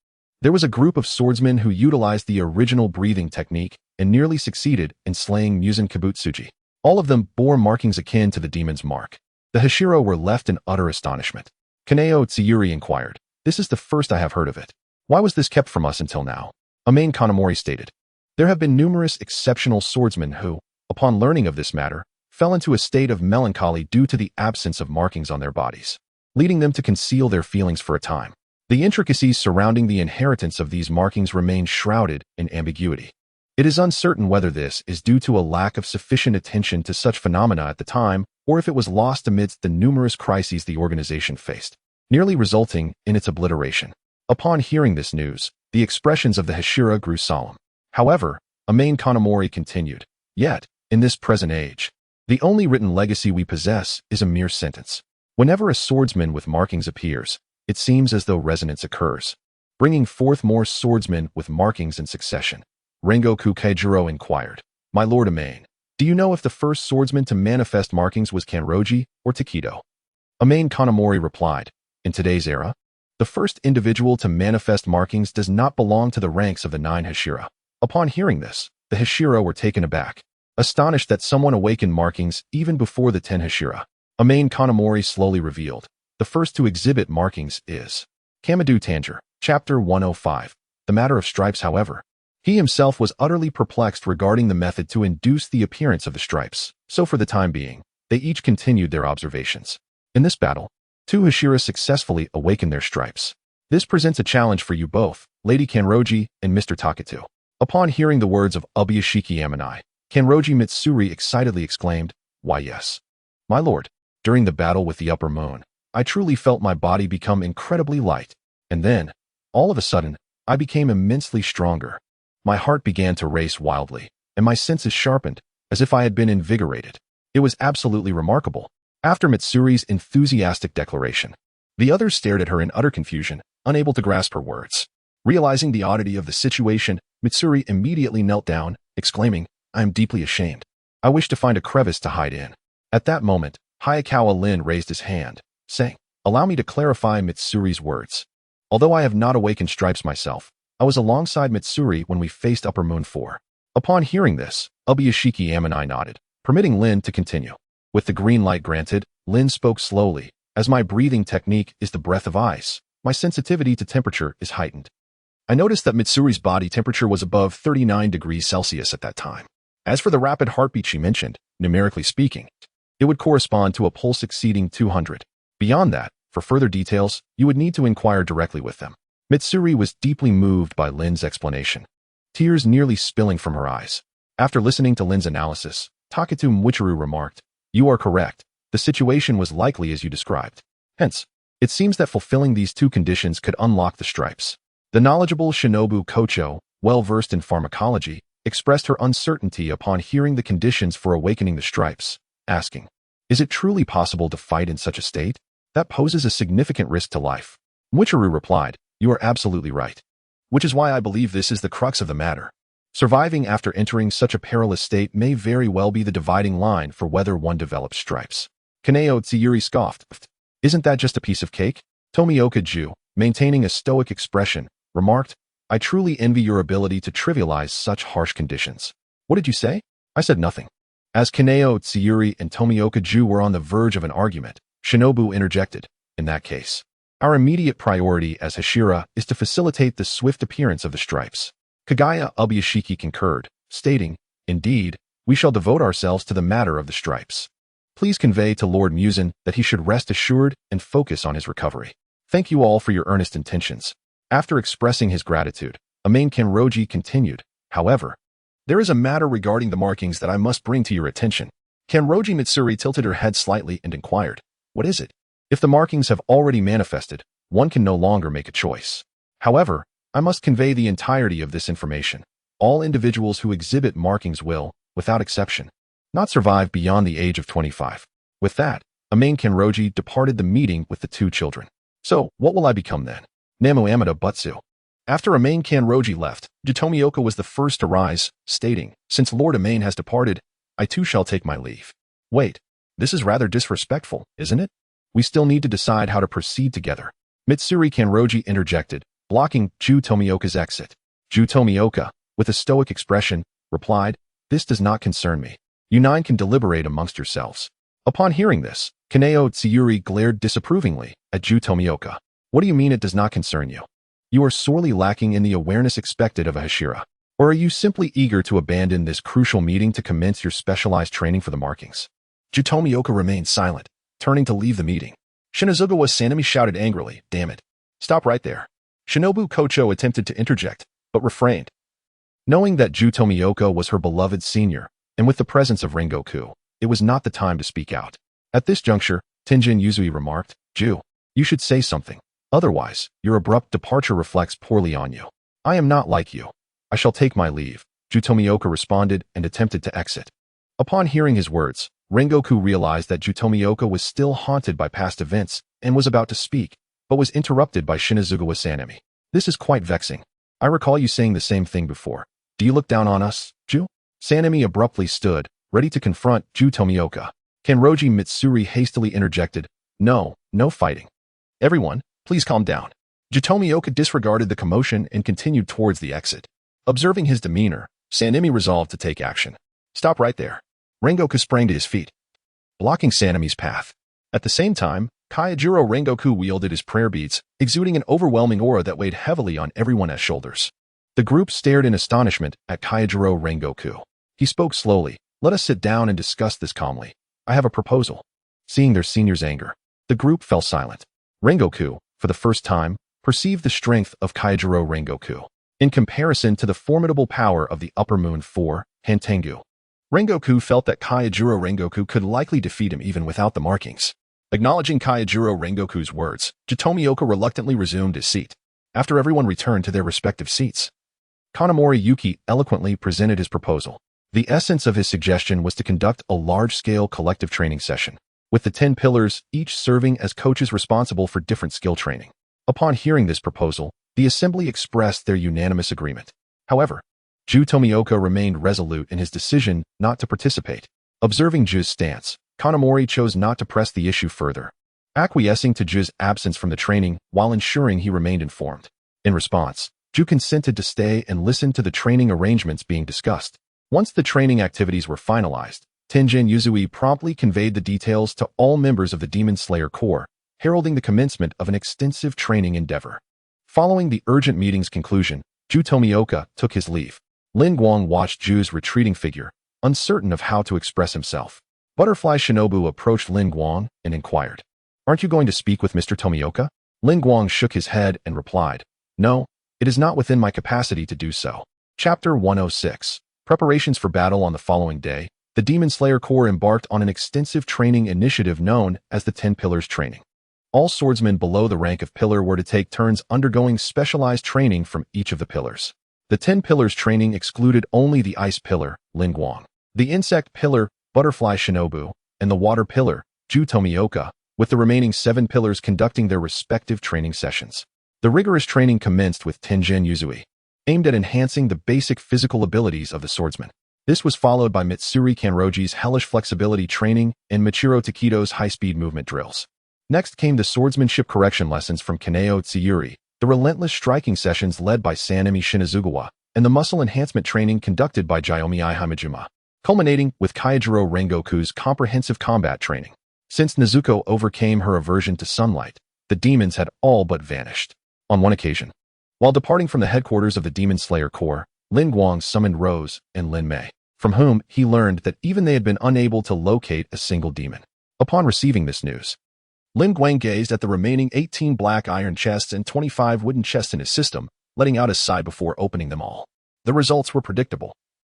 there was a group of swordsmen who utilized the original breathing technique and nearly succeeded in slaying Muzan Kibutsuji. All of them bore markings akin to the demon's mark." The Hashira were left in utter astonishment. Kaneo Tsuyuri inquired, "This is the first I have heard of it. Why was this kept from us until now?" Amain Kanamori stated, "There have been numerous exceptional swordsmen who, upon learning of this matter, fell into a state of melancholy due to the absence of markings on their bodies, leading them to conceal their feelings for a time. The intricacies surrounding the inheritance of these markings remain shrouded in ambiguity. It is uncertain whether this is due to a lack of sufficient attention to such phenomena at the time, or if it was lost amidst the numerous crises the organization faced, nearly resulting in its obliteration." Upon hearing this news, the expressions of the Hashira grew solemn. However, Amain Kanamori continued, "Yet, in this present age, the only written legacy we possess is a mere sentence. Whenever a swordsman with markings appears, it seems as though resonance occurs, bringing forth more swordsmen with markings in succession." Rengoku Kaijiro inquired, "My lord Amain, do you know if the first swordsman to manifest markings was Kanroji or Takedo?" Amain Kanamori replied, "In today's era, the first individual to manifest markings does not belong to the ranks of the 9 Hashira." Upon hearing this, the Hashira were taken aback, astonished that someone awakened markings even before the 10 Hashira. Amain Kanamori slowly revealed, "The first to exhibit markings is Kamadu Tanger." Chapter 105. The matter of stripes, however. He himself was utterly perplexed regarding the method to induce the appearance of the stripes, so for the time being, they each continued their observations. In this battle, 2 Hashira successfully awakened their stripes. "This presents a challenge for you both, Lady Kanroji and Mr. Taketo." Upon hearing the words of Ubuyashiki Amanai, Kanroji Mitsuri excitedly exclaimed, "Why yes, my lord. During the battle with the Upper Moon, I truly felt my body become incredibly light, and then, all of a sudden, I became immensely stronger. My heart began to race wildly, and my senses sharpened, as if I had been invigorated. It was absolutely remarkable." After Mitsuri's enthusiastic declaration, the others stared at her in utter confusion, unable to grasp her words. Realizing the oddity of the situation, Mitsuri immediately knelt down, exclaiming, "I am deeply ashamed. I wish to find a crevice to hide in." At that moment, Hayakawa Lin raised his hand, saying, "Allow me to clarify Mitsuri's words. Although I have not awakened stripes myself, I was alongside Mitsuri when we faced Upper Moon 4. Upon hearing this, Ubuyashiki Amanai nodded, permitting Lin to continue. With the green light granted, Lin spoke slowly. As my breathing technique is the breath of ice, my sensitivity to temperature is heightened. I noticed that Mitsuri's body temperature was above 39 degrees Celsius at that time. As for the rapid heartbeat she mentioned, numerically speaking, it would correspond to a pulse exceeding 200. Beyond that, for further details, you would need to inquire directly with them. Mitsuri was deeply moved by Lin's explanation, tears nearly spilling from her eyes. After listening to Lin's analysis, Taketu Muichiro remarked, "You are correct. The situation was likely as you described. Hence, it seems that fulfilling these two conditions could unlock the stripes." The knowledgeable Shinobu Kocho, well-versed in pharmacology, expressed her uncertainty upon hearing the conditions for awakening the stripes, asking, "Is it truly possible to fight in such a state? That poses a significant risk to life." Muichiro replied, "You are absolutely right. Which is why I believe this is the crux of the matter. Surviving after entering such a perilous state may very well be the dividing line for whether one develops stripes." Kaneo Tsuyuri scoffed. "Isn't that just a piece of cake?" Tomioka Ju, maintaining a stoic expression, remarked, "I truly envy your ability to trivialize such harsh conditions." "What did you say?" I said nothing. As Kaneo Tsuyuri and Tomioka Ju were on the verge of an argument, Shinobu interjected, "In that case, our immediate priority as Hashira is to facilitate the swift appearance of the stripes." Kagaya Ubuyashiki concurred, stating, "Indeed, we shall devote ourselves to the matter of the stripes. Please convey to Lord Muzan that he should rest assured and focus on his recovery. Thank you all for your earnest intentions." After expressing his gratitude, Amain Kenroji continued, "However, there is a matter regarding the markings that I must bring to your attention." Kenroji Mitsuri tilted her head slightly and inquired, "What is it?" "If the markings have already manifested, one can no longer make a choice. However, I must convey the entirety of this information. All individuals who exhibit markings will, without exception, not survive beyond the age of 25. With that, Amain Kenroji departed the meeting with the two children. "So, what will I become then?" Namu Amada Butsu. After Amain Kenroji left, Jitomioka was the first to rise, stating, "Since Lord Amain has departed, I too shall take my leave." "Wait, this is rather disrespectful, isn't it? We still need to decide how to proceed together." Mitsuri Kenroji interjected, blocking Ju Tomioka's exit. Ju Tomioka, with a stoic expression, replied, "This does not concern me. You nine can deliberate amongst yourselves." Upon hearing this, Kaneo Tsuyuri glared disapprovingly at Ju Tomioka. "What do you mean it does not concern you? You are sorely lacking in the awareness expected of a Hashira. Or are you simply eager to abandon this crucial meeting to commence your specialized training for the markings?" Ju Tomioka remained silent, turning to leave the meeting. Shinazugawa Sanemi shouted angrily, "Damn it. Stop right there." Shinobu Kocho attempted to interject, but refrained. Knowing that Ju Tomioka was her beloved senior, and with the presence of Rengoku, it was not the time to speak out. At this juncture, Tenjin Yuzui remarked, "Ju, you should say something. Otherwise, your abrupt departure reflects poorly on you." "I am not like you. I shall take my leave," Ju Tomioka responded and attempted to exit. Upon hearing his words, Rengoku realized that Ju Tomioka was still haunted by past events and was about to speak, but was interrupted by Shinazugawa Sanemi. "This is quite vexing. I recall you saying the same thing before. Do you look down on us, Ju?" Sanemi abruptly stood, ready to confront Ju Tomioka. Kenroji Mitsuri hastily interjected, No fighting. Everyone, please calm down." Ju Tomioka disregarded the commotion and continued towards the exit. Observing his demeanor, Sanemi resolved to take action. "Stop right there." Rengoku sprang to his feet, blocking Sanemi's path. At the same time, Kaijiro Rengoku wielded his prayer beads, exuding an overwhelming aura that weighed heavily on everyone's shoulders. The group stared in astonishment at Kaijiro Rengoku. He spoke slowly, "Let us sit down and discuss this calmly. I have a proposal." Seeing their senior's anger, the group fell silent. Rengoku, for the first time, perceived the strength of Kaijiro Rengoku in comparison to the formidable power of the Upper Moon 4, Hantengu. Rengoku felt that Kaijiro Rengoku could likely defeat him even without the markings. Acknowledging Kaijiro Rengoku's words, Ju Tomioka reluctantly resumed his seat. After everyone returned to their respective seats, Kanamori Yuki eloquently presented his proposal. The essence of his suggestion was to conduct a large-scale collective training session, with the 10 pillars each serving as coaches responsible for different skill training. Upon hearing this proposal, the assembly expressed their unanimous agreement. However, Ju Tomioka remained resolute in his decision not to participate. Observing Ju's stance, Kanamori chose not to press the issue further, acquiescing to Ju's absence from the training while ensuring he remained informed. In response, Ju consented to stay and listen to the training arrangements being discussed. Once the training activities were finalized, Tenjin Yuzui promptly conveyed the details to all members of the Demon Slayer Corps, heralding the commencement of an extensive training endeavor. Following the urgent meeting's conclusion, Ju Tomioka took his leave. Lin Guang watched Ju's retreating figure, uncertain of how to express himself. Butterfly Shinobu approached Lin Guang and inquired, "Aren't you going to speak with Mr. Tomioka?" Lin Guang shook his head and replied, "No, it is not within my capacity to do so." Chapter 106. Preparations for battle. On the following day, the Demon Slayer Corps embarked on an extensive training initiative known as the 10 Pillars Training. All swordsmen below the rank of pillar were to take turns undergoing specialized training from each of the pillars. The 10 Pillars Training excluded only the Ice Pillar, Lin Guang, the Insect Pillar, Butterfly Shinobu, and the Water Pillar, Ju Tomioka, with the remaining 7 pillars conducting their respective training sessions. The rigorous training commenced with Tenjin Yuzui, aimed at enhancing the basic physical abilities of the swordsman. This was followed by Mitsuri Kanroji's hellish flexibility training and Michiro Takedo's high-speed movement drills. Next came the swordsmanship correction lessons from Kaneo Tsuyuri, the relentless striking sessions led by Sanemi Shinazugawa, and the muscle enhancement training conducted by Jiyomi Hamijima, culminating with Kyojuro Rengoku's comprehensive combat training. Since Nezuko overcame her aversion to sunlight, the demons had all but vanished. On one occasion, while departing from the headquarters of the Demon Slayer Corps, Lin Guang summoned Rose and Lin Mei, from whom he learned that even they had been unable to locate a single demon. Upon receiving this news, Lin Guang gazed at the remaining 18 black iron chests and 25 wooden chests in his system, letting out a sigh before opening them all. The results were predictable.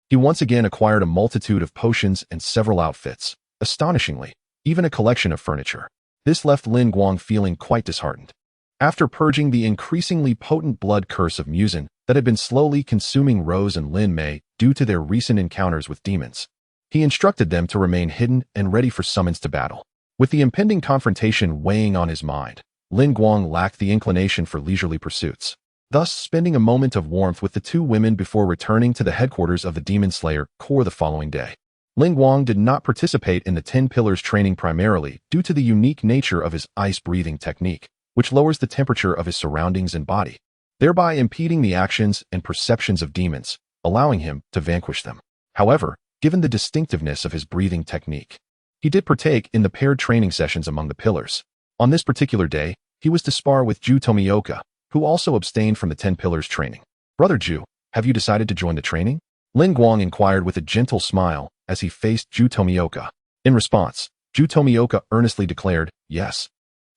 He once again acquired a multitude of potions and several outfits, astonishingly, even a collection of furniture. This left Lin Guang feeling quite disheartened. After purging the increasingly potent blood curse of Muzan that had been slowly consuming Rose and Lin Mei due to their recent encounters with demons, he instructed them to remain hidden and ready for summons to battle. With the impending confrontation weighing on his mind, Lin Guang lacked the inclination for leisurely pursuits, thus spending a moment of warmth with the 2 women before returning to the headquarters of the Demon Slayer Corps the following day. Lin Guang did not participate in the 10 Pillars training primarily due to the unique nature of his ice-breathing technique, which lowers the temperature of his surroundings and body, thereby impeding the actions and perceptions of demons, allowing him to vanquish them. However, given the distinctiveness of his breathing technique, he did partake in the paired training sessions among the pillars. On this particular day, he was to spar with Ju Tomioka, who also abstained from the 10 Pillars training. "Brother Ju, have you decided to join the training?" Lin Guang inquired with a gentle smile as he faced Ju Tomioka. In response, Ju Tomioka earnestly declared, "Yes,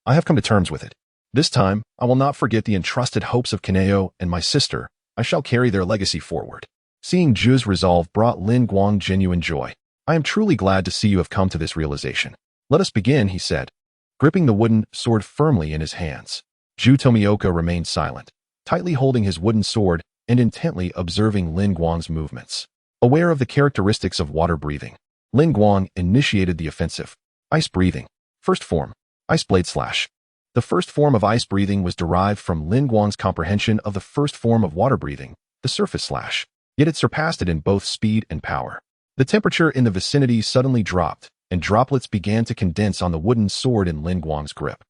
I have come to terms with it. This time, I will not forget the entrusted hopes of Kaneo and my sister. I shall carry their legacy forward." Seeing Ju's resolve brought Lin Guang genuine joy. "I am truly glad to see you have come to this realization. Let us begin," he said, gripping the wooden sword firmly in his hands. Ju Tomioka remained silent, tightly holding his wooden sword and intently observing Lin Guang's movements. Aware of the characteristics of water breathing, Lin Guang initiated the offensive. Ice breathing. First form. Ice blade slash. The first form of ice breathing was derived from Lin Guang's comprehension of the first form of water breathing, the surface slash, yet it surpassed it in both speed and power. The temperature in the vicinity suddenly dropped, and droplets began to condense on the wooden sword in Lin Guang's grip.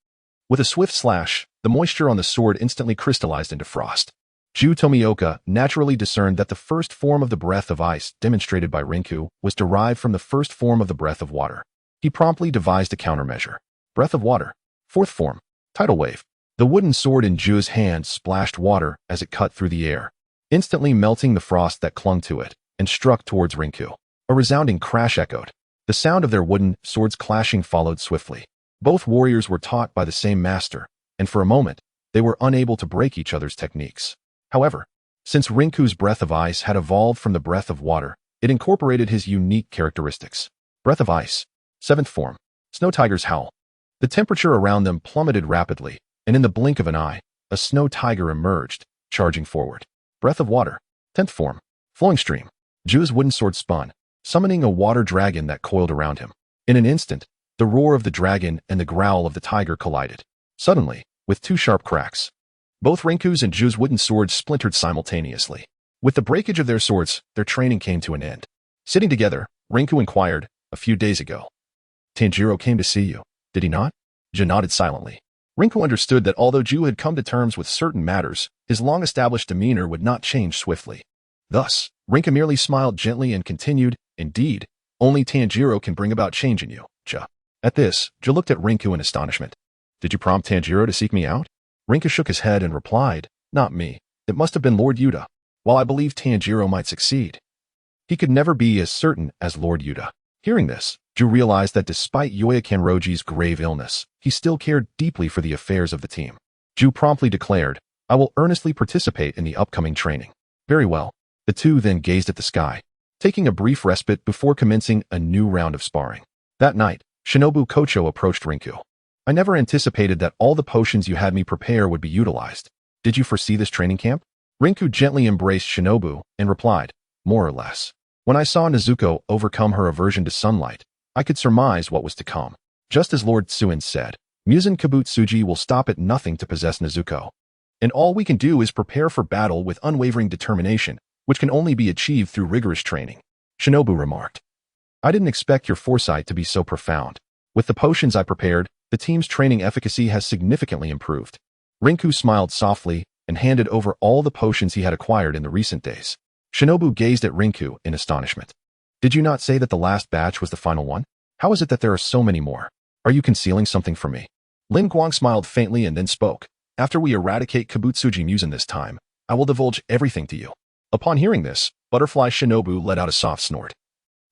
With a swift slash, the moisture on the sword instantly crystallized into frost. Ju Tomioka naturally discerned that the first form of the breath of ice demonstrated by Rinku was derived from the first form of the breath of water. He promptly devised a countermeasure. Breath of water. Fourth form. Tidal wave. The wooden sword in Ju's hand splashed water as it cut through the air, instantly melting the frost that clung to it, and struck towards Rinku. A resounding crash echoed. The sound of their wooden swords clashing followed swiftly. Both warriors were taught by the same master, and for a moment, they were unable to break each other's techniques. However, since Rinku's breath of ice had evolved from the breath of water, it incorporated his unique characteristics. Breath of ice. Seventh form. Snow tiger's howl. The temperature around them plummeted rapidly, and in the blink of an eye, a snow tiger emerged, charging forward. Breath of water. 10th form. Flowing stream. Ju's wooden sword spun, summoning a water dragon that coiled around him. In an instant, the roar of the dragon and the growl of the tiger collided. Suddenly, with 2 sharp cracks, both Rinku's and Ju's wooden swords splintered simultaneously. With the breakage of their swords, their training came to an end. Sitting together, Rinku inquired, "A few days ago, Tanjiro came to see you, did he not?" Ju nodded silently. Rinku understood that although Ju had come to terms with certain matters, his long-established demeanor would not change swiftly. Thus, Rinka merely smiled gently and continued, "Indeed, only Tanjiro can bring about change in you, Ja." At this, Ja looked at Rinku in astonishment. "Did you prompt Tanjiro to seek me out?" Rinka shook his head and replied, "Not me. It must have been Lord Yuta. While I believe Tanjiro might succeed, he could never be as certain as Lord Yuta." Hearing this, Ju realized that despite Yoya Kanroji's grave illness, he still cared deeply for the affairs of the team. Ju promptly declared, "I will earnestly participate in the upcoming training." Very well. The two then gazed at the sky, taking a brief respite before commencing a new round of sparring. That night, Shinobu Kocho approached Rinku. "I never anticipated that all the potions you had me prepare would be utilized. Did you foresee this training camp?" Rinku gently embraced Shinobu and replied, "More or less. When I saw Nezuko overcome her aversion to sunlight, I could surmise what was to come. Just as Lord Tsuin said, Muzan Kibutsuji will stop at nothing to possess Nezuko. And all we can do is prepare for battle with unwavering determination, which can only be achieved through rigorous training." Shinobu remarked, "I didn't expect your foresight to be so profound. With the potions I prepared, the team's training efficacy has significantly improved." Rinku smiled softly and handed over all the potions he had acquired in the recent days. Shinobu gazed at Rinku in astonishment. "Did you not say that the last batch was the final one? How is it that there are so many more? Are you concealing something from me?" Lin Guang smiled faintly and then spoke, "After we eradicate Kibutsuji Muzan this time, I will divulge everything to you." Upon hearing this, Butterfly Shinobu let out a soft snort,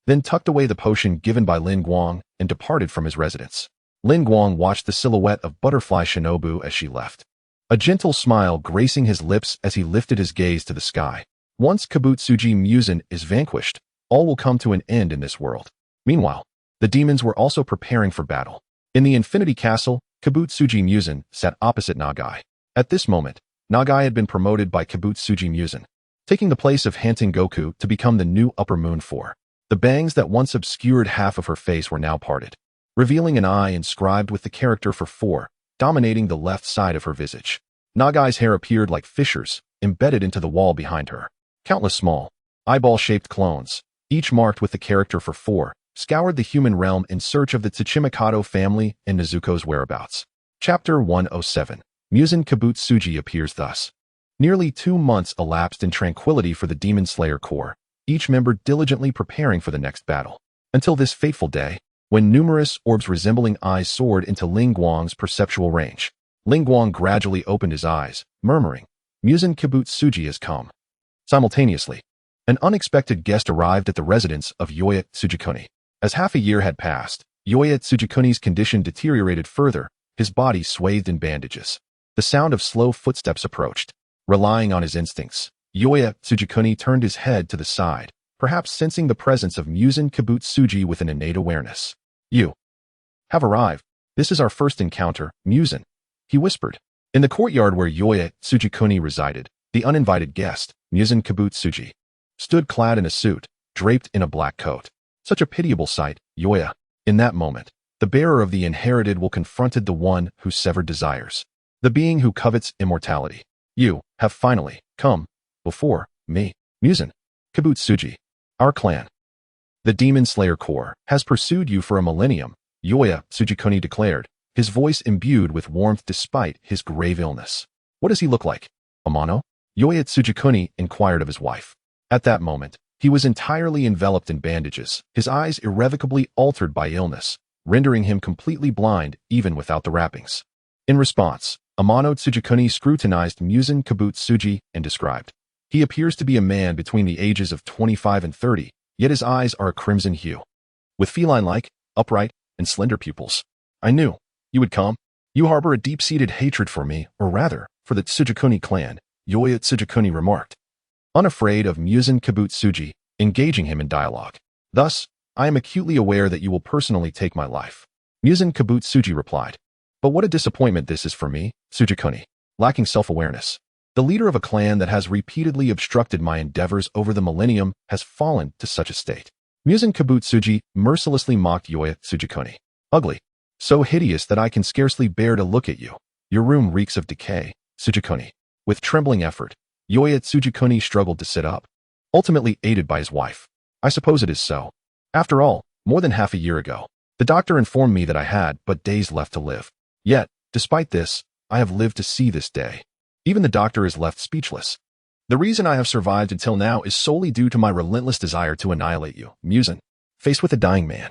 then tucked away the potion given by Lin Guang and departed from his residence. Lin Guang watched the silhouette of Butterfly Shinobu as she left, a gentle smile gracing his lips as he lifted his gaze to the sky. Once Kibutsuji Muzan is vanquished, all will come to an end in this world. Meanwhile, the demons were also preparing for battle. In the Infinity Castle, Kibutsuji Muzan sat opposite Nagai. At this moment, Nagai had been promoted by Kibutsuji Muzan, taking the place of Hanten Goku to become the new Upper Moon 4. The bangs that once obscured half of her face were now parted, revealing an eye inscribed with the character for 4, dominating the left side of her visage. Nagai's hair appeared like fissures, embedded into the wall behind her. Countless small, eyeball-shaped clones, each marked with the character for 4, scoured the human realm in search of the Tsuchimikado family and Nezuko's whereabouts. Chapter 107. Muzan Kibutsuji appears thus. Nearly 2 months elapsed in tranquility for the Demon Slayer Corps, each member diligently preparing for the next battle. Until this fateful day, when numerous orbs resembling eyes soared into Lin Guang's perceptual range. Lin Guang gradually opened his eyes, murmuring, "Muzan Kibutsuji has come." Simultaneously, an unexpected guest arrived at the residence of Yoya Tsujikuni. As half a year had passed, Yoya Tsujikuni's condition deteriorated further, his body swathed in bandages. The sound of slow footsteps approached. Relying on his instincts, Yoya Tsujikuni turned his head to the side, perhaps sensing the presence of Muzan Kibutsuji with an innate awareness. "You have arrived. This is our first encounter, Muzan," he whispered. In the courtyard where Yoya Tsujikuni resided, the uninvited guest, Muzan Kibutsuji, stood clad in a suit, draped in a black coat. Such a pitiable sight, Yoya. In that moment, the bearer of the inherited will confronted the one whose severed desires, the being who covets immortality. "You have finally come before me, Muzan Kibutsuji. Our clan, the Demon Slayer Corps, has pursued you for a millennium," Yoya Tsujikuni declared, his voice imbued with warmth despite his grave illness. "What does he look like, Amano?" Yoya Tsujikuni inquired of his wife. At that moment, he was entirely enveloped in bandages, his eyes irrevocably altered by illness, rendering him completely blind even without the wrappings. In response, Amano Tsujikuni scrutinized Muzan Kibutsuji and described, "He appears to be a man between the ages of 25 and 30, yet his eyes are a crimson hue, with feline-like, upright, and slender pupils. I knew you would come. You harbor a deep-seated hatred for me, or rather, for the Tsujikuni clan," Yoya Tsujikuni remarked, unafraid of Muzan Kibutsuji engaging him in dialogue. "Thus, I am acutely aware that you will personally take my life." Muzan Kibutsuji replied, "But what a disappointment this is for me, Tsujikuni, lacking self-awareness. The leader of a clan that has repeatedly obstructed my endeavors over the millennium has fallen to such a state." Muzan Kibutsuji mercilessly mocked Yoya Tsujikuni. "Ugly. So hideous that I can scarcely bear to look at you. Your room reeks of decay, Tsujikuni." With trembling effort, Yoya Tsujikuni struggled to sit up, ultimately aided by his wife. "I suppose it is so. After all, more than half a year ago, the doctor informed me that I had but days left to live. Yet, despite this, I have lived to see this day." Even the doctor is left speechless. The reason I have survived until now is solely due to my relentless desire to annihilate you, Muzan. Faced with a dying man,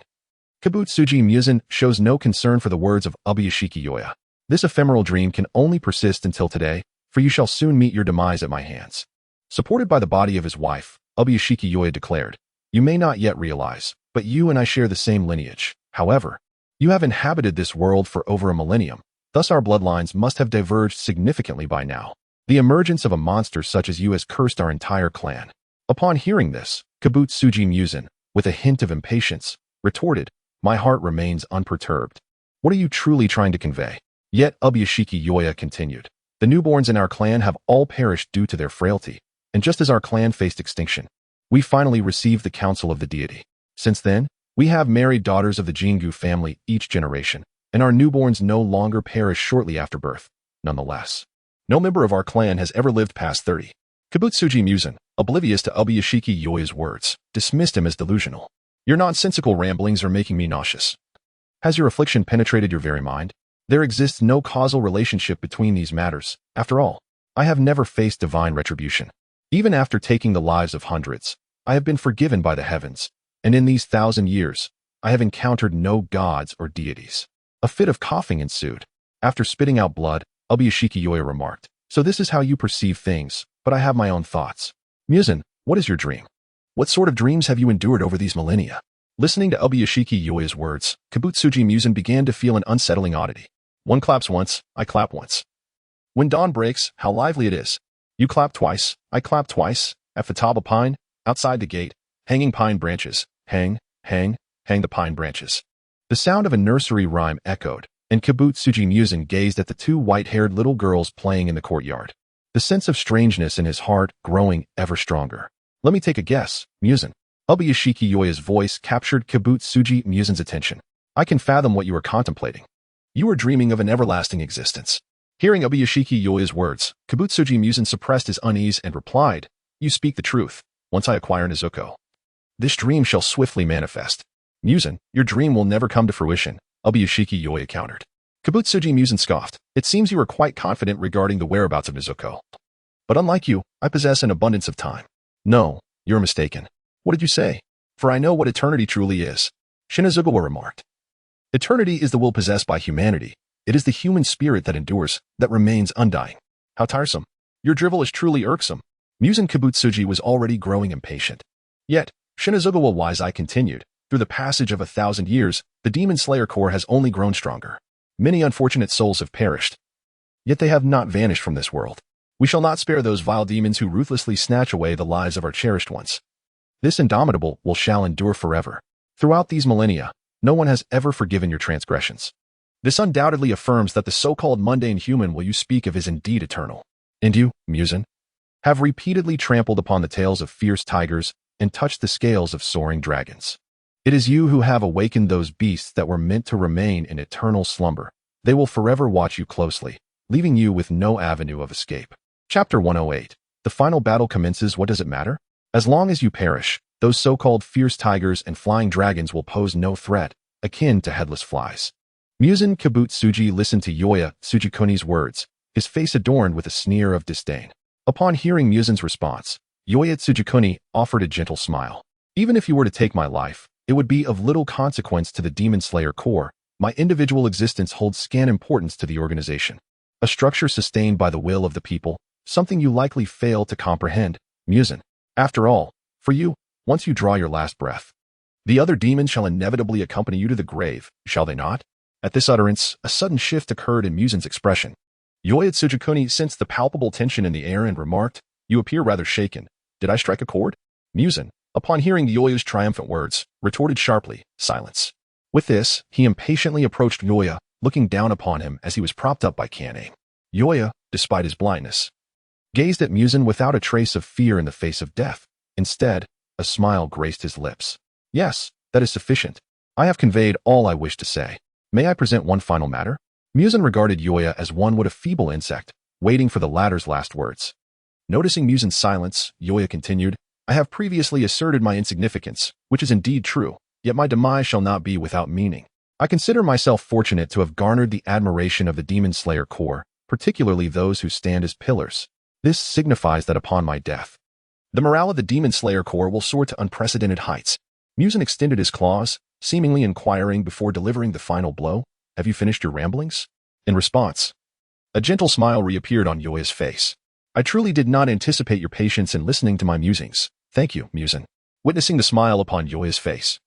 Kibutsuji Muzan shows no concern for the words of Ubuyashiki Yoya. This ephemeral dream can only persist until today, for you shall soon meet your demise at my hands. Supported by the body of his wife, Ubuyashiki Yoya declared, you may not yet realize, but you and I share the same lineage. However, you have inhabited this world for over a millennium, thus our bloodlines must have diverged significantly by now. The emergence of a monster such as you has cursed our entire clan. Upon hearing this, Kibutsuji Muzan, with a hint of impatience, retorted, my heart remains unperturbed. What are you truly trying to convey? Yet Ubuyashiki Yoya continued, the newborns in our clan have all perished due to their frailty, and just as our clan faced extinction, we finally received the counsel of the deity. Since then, we have married daughters of the Jingu family each generation, and our newborns no longer perish shortly after birth. Nonetheless, no member of our clan has ever lived past 30. Kibutsuji Muzan, oblivious to Ubuyashiki Yoya's words, dismissed him as delusional. Your nonsensical ramblings are making me nauseous. Has your affliction penetrated your very mind? There exists no causal relationship between these matters. After all, I have never faced divine retribution. Even after taking the lives of hundreds, I have been forgiven by the heavens, and in these 1,000 years, I have encountered no gods or deities. A fit of coughing ensued. After spitting out blood, Ubuyashiki Yoya remarked, so this is how you perceive things, but I have my own thoughts. Muzan, what is your dream? What sort of dreams have you endured over these millennia? Listening to Ubuyashiki Yoya's words, Kibutsuji Muzan began to feel an unsettling oddity. One claps once, I clap once. When dawn breaks, how lively it is. You clap twice, I clap twice, at Fataba Pine, outside the gate, hanging pine branches, hang the pine branches. The sound of a nursery rhyme echoed, and Kibutsuji Muzan gazed at the two white-haired little girls playing in the courtyard. The sense of strangeness in his heart growing ever stronger. Let me take a guess, Muzan. Ubuyashiki Yoya's voice captured Kibutsuji Muzan's attention. I can fathom what you are contemplating. You are dreaming of an everlasting existence. Hearing Ubuyashiki Yoya's words, Kibutsuji Muzan suppressed his unease and replied, you speak the truth. Once I acquire Nezuko, this dream shall swiftly manifest. Muzan, your dream will never come to fruition, Ubuyashiki Yoya countered. Kibutsuji Muzan scoffed. It seems you are quite confident regarding the whereabouts of Nezuko. But unlike you, I possess an abundance of time. No, you're mistaken. What did you say? For I know what eternity truly is. Shinazugawa remarked. Eternity is the will possessed by humanity. It is the human spirit that endures, that remains undying. How tiresome. Your drivel is truly irksome. Muzan Kibutsuji was already growing impatient. Yet, Shinazugawa Wise-Eye continued, through the passage of 1,000 years, the Demon Slayer Corps has only grown stronger. Many unfortunate souls have perished. Yet they have not vanished from this world. We shall not spare those vile demons who ruthlessly snatch away the lives of our cherished ones. This indomitable will shall endure forever. Throughout these millennia, no one has ever forgiven your transgressions. This undoubtedly affirms that the so-called mundane human will you speak of is indeed eternal. And you, Muzan, have repeatedly trampled upon the tails of fierce tigers and touched the scales of soaring dragons. It is you who have awakened those beasts that were meant to remain in eternal slumber. They will forever watch you closely, leaving you with no avenue of escape. Chapter 108. The final battle commences. What does it matter? As long as you perish, those so-called fierce tigers and flying dragons will pose no threat, akin to headless flies. Muzan Kibutsuji listened to Yoya Tsujikuni's words, his face adorned with a sneer of disdain. Upon hearing Muzan's response, Yoya Tsujikuni offered a gentle smile. Even if you were to take my life, it would be of little consequence to the Demon Slayer Corps. My individual existence holds scant importance to the organization. A structure sustained by the will of the people, something you likely fail to comprehend, Muzan. After all, for you, once you draw your last breath, the other demons shall inevitably accompany you to the grave, shall they not? At this utterance, a sudden shift occurred in Muzan's expression. Yoya Tsujikuni sensed the palpable tension in the air and remarked, you appear rather shaken. Did I strike a chord? Muzan, upon hearing Yoya's triumphant words, retorted sharply, silence. With this, he impatiently approached Yoya, looking down upon him as he was propped up by Kaname. Yoya, despite his blindness, gazed at Muzan without a trace of fear in the face of death. Instead, a smile graced his lips. Yes, that is sufficient. I have conveyed all I wish to say. May I present one final matter? Muzan regarded Yoya as one would a feeble insect, waiting for the latter's last words. Noticing Muzan's silence, Yoya continued, I have previously asserted my insignificance, which is indeed true, yet my demise shall not be without meaning. I consider myself fortunate to have garnered the admiration of the Demon Slayer Corps, particularly those who stand as pillars. This signifies that upon my death, the morale of the Demon Slayer Corps will soar to unprecedented heights. Muzan extended his claws, seemingly inquiring before delivering the final blow. Have you finished your ramblings? In response, a gentle smile reappeared on Yoya's face. I truly did not anticipate your patience in listening to my musings. Thank you, Muzan. Witnessing the smile upon Yoya's face,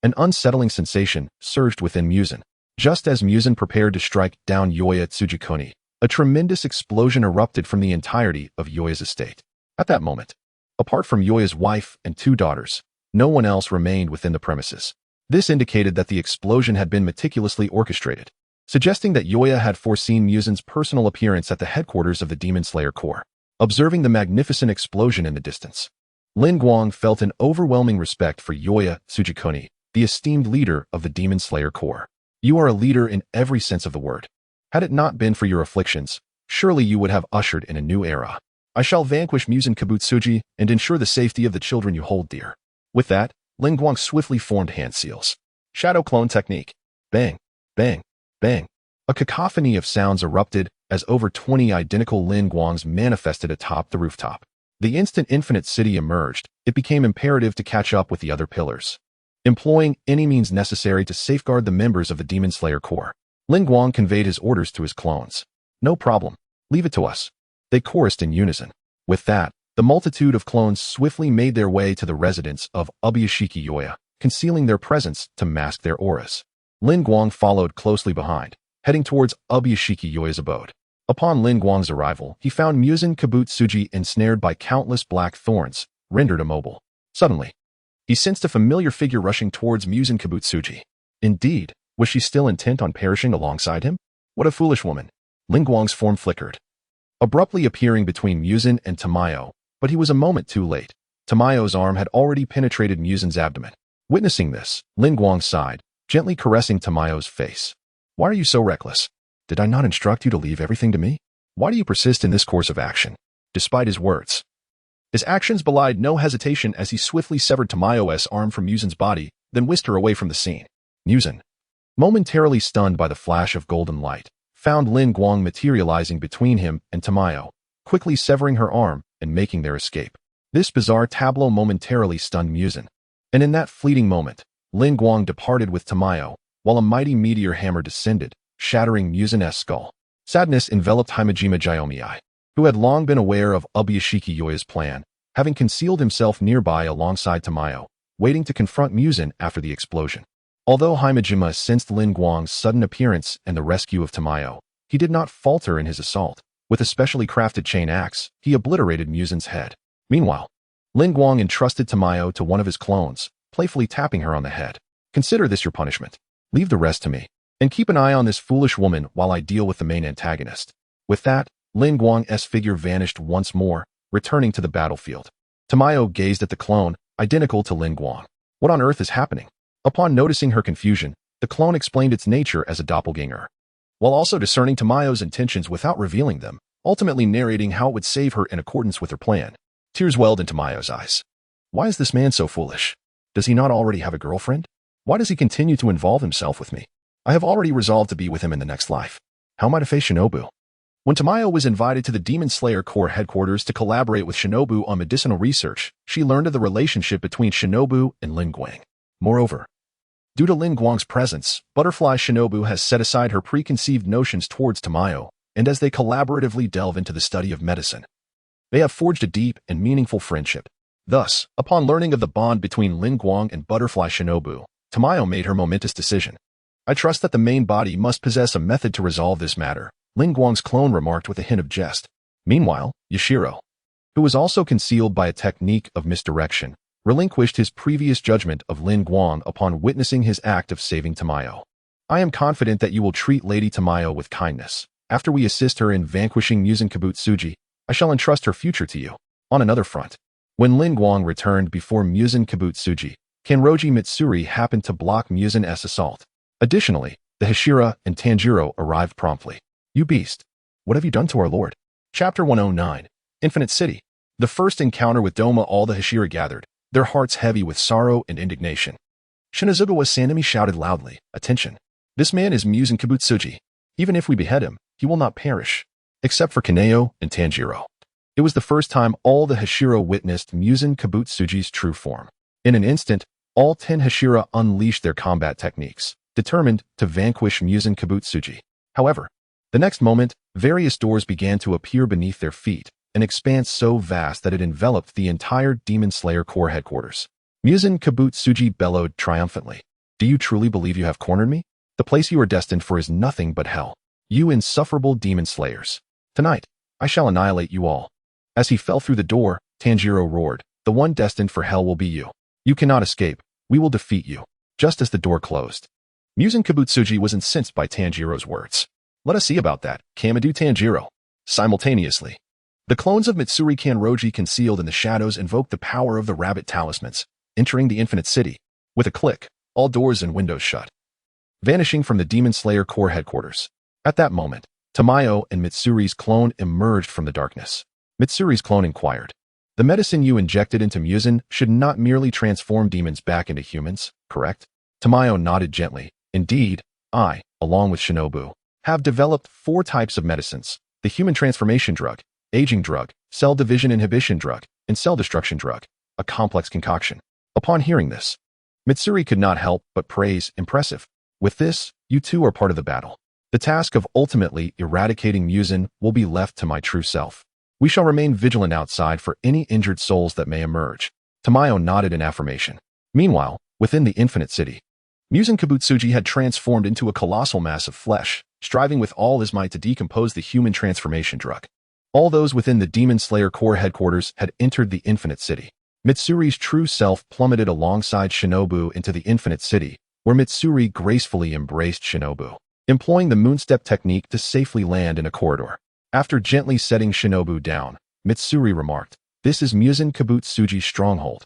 an unsettling sensation surged within Muzan. Just as Muzan prepared to strike down Yoya Tsujikoni, a tremendous explosion erupted from the entirety of Yoya's estate. At that moment, apart from Yoya's wife and 2 daughters, no one else remained within the premises. This indicated that the explosion had been meticulously orchestrated, suggesting that Yoya had foreseen Muzan's personal appearance at the headquarters of the Demon Slayer Corps. Observing the magnificent explosion in the distance, Lin Guang felt an overwhelming respect for Yoya Tsujikoni, the esteemed leader of the Demon Slayer Corps. You are a leader in every sense of the word. Had it not been for your afflictions, surely you would have ushered in a new era. I shall vanquish Muzan Kibutsuji and ensure the safety of the children you hold dear. With that, Lin Guang swiftly formed hand seals. Shadow clone technique. Bang, bang, bang. A cacophony of sounds erupted as over 20 identical Lin Guangs manifested atop the rooftop. The instant Infinite City emerged, it became imperative to catch up with the other pillars. Employing any means necessary to safeguard the members of the Demon Slayer Corps, Lin Guang conveyed his orders to his clones. No problem. Leave it to us. They chorused in unison. With that, the multitude of clones swiftly made their way to the residence of Ubuyashiki Yoya, concealing their presence to mask their auras. Lin Guang followed closely behind, heading towards Ubuyashiki Yoya's abode. Upon Lin Guang's arrival, he found Muzan Kibutsuji ensnared by countless black thorns, rendered immobile. Suddenly, he sensed a familiar figure rushing towards Muzan Kibutsuji. Indeed, was she still intent on perishing alongside him? What a foolish woman. Lin Guang's form flickered, abruptly appearing between Muzan and Tamayo, but he was a moment too late. Tamayo's arm had already penetrated Muzan's abdomen. Witnessing this, Lin Guang sighed, gently caressing Tamayo's face. Why are you so reckless? Did I not instruct you to leave everything to me? Why do you persist in this course of action? Despite his words, his actions belied no hesitation as he swiftly severed Tamayo's arm from Muzan's body, then whisked her away from the scene. Muzan, momentarily stunned by the flash of golden light, found Lin Guang materializing between him and Tamayo, quickly severing her arm and making their escape. This bizarre tableau momentarily stunned Muzan, and in that fleeting moment, Lin Guang departed with Tamayo, while a mighty meteor hammer descended, shattering Muzan's skull. Sadness enveloped Himejima Jyomiai, who had long been aware of Ubuyashiki Yoya's plan, having concealed himself nearby alongside Tamayo, waiting to confront Muzan after the explosion. Although Himejima sensed Lin Guang's sudden appearance and the rescue of Tamayo, he did not falter in his assault. With a specially crafted chain axe, he obliterated Muzan's head. Meanwhile, Lin Guang entrusted Tamayo to one of his clones, playfully tapping her on the head. Consider this your punishment. Leave the rest to me, and keep an eye on this foolish woman while I deal with the main antagonist. With that, Lin Guang's figure vanished once more, returning to the battlefield. Tamayo gazed at the clone, identical to Lin Guang. What on earth is happening? Upon noticing her confusion, the clone explained its nature as a doppelganger, while also discerning Tamayo's intentions without revealing them, ultimately narrating how it would save her in accordance with her plan. Tears welled into Tamayo's eyes. Why is this man so foolish? Does he not already have a girlfriend? Why does he continue to involve himself with me? I have already resolved to be with him in the next life. How am I to face Shinobu? When Tamayo was invited to the Demon Slayer Corps headquarters to collaborate with Shinobu on medicinal research, she learned of the relationship between Shinobu and Lin Guang. Moreover, due to Lin Guang's presence, Butterfly Shinobu has set aside her preconceived notions towards Tamayo, and as they collaboratively delve into the study of medicine, they have forged a deep and meaningful friendship. Thus, upon learning of the bond between Lin Guang and Butterfly Shinobu, Tamayo made her momentous decision. I trust that the main body must possess a method to resolve this matter, Lin Guang's clone remarked with a hint of jest. Meanwhile, Yashiro, who was also concealed by a technique of misdirection, relinquished his previous judgment of Lin Guang upon witnessing his act of saving Tamayo. I am confident that you will treat Lady Tamayo with kindness. After we assist her in vanquishing Muzan Kibutsuji, I shall entrust her future to you. On another front, when Lin Guang returned before Muzan Kibutsuji, Kanroji Mitsuri happened to block Muzan's assault. Additionally, the Hashira and Tanjiro arrived promptly. You beast! What have you done to our lord? Chapter 109. Infinite City. The first encounter with Doma, all the Hashira gathered, their hearts heavy with sorrow and indignation. Shinazugawa Sanemi shouted loudly, Attention! This man is Muzan Kibutsuji. Even if we behead him, he will not perish, except for Kaneo and Tanjiro. It was the first time all the Hashira witnessed Muzan Kibutsuji's true form. In an instant, all 10 Hashira unleashed their combat techniques, determined to vanquish Muzan Kibutsuji. However, the next moment, various doors began to appear beneath their feet, an expanse so vast that it enveloped the entire Demon Slayer Corps headquarters. Muzan Kibutsuji bellowed triumphantly. Do you truly believe you have cornered me? The place you are destined for is nothing but hell. You insufferable demon slayers. Tonight, I shall annihilate you all. As he fell through the door, Tanjiro roared, the one destined for hell will be you. You cannot escape. We will defeat you. Just as the door closed. Muzan Kibutsuji was incensed by Tanjiro's words. Let us see about that, Kamadu Tanjiro. Simultaneously, the clones of Mitsuri Kanroji concealed in the shadows invoked the power of the rabbit talismans, entering the infinite city. With a click, all doors and windows shut, vanishing from the Demon Slayer Corps headquarters. At that moment, Tamayo and Mitsuri's clone emerged from the darkness. Mitsuri's clone inquired, the medicine you injected into Muzan should not merely transform demons back into humans, correct? Tamayo nodded gently. Indeed, I, along with Shinobu, have developed 4 types of medicines: the human transformation drug, aging drug, cell division inhibition drug, and cell destruction drug, a complex concoction. Upon hearing this, Mitsuri could not help but praise, impressive. With this, you two are part of the battle. The task of ultimately eradicating Muzan will be left to my true self. We shall remain vigilant outside for any injured souls that may emerge. Tamayo nodded in affirmation. Meanwhile, within the infinite city, Muzan Kibutsuji had transformed into a colossal mass of flesh, striving with all his might to decompose the human transformation drug. All those within the Demon Slayer Corps headquarters had entered the infinite city. Mitsuri's true self plummeted alongside Shinobu into the infinite city, where Mitsuri gracefully embraced Shinobu, employing the moonstep technique to safely land in a corridor. After gently setting Shinobu down, Mitsuri remarked, this is Muzan Kibutsuji's stronghold.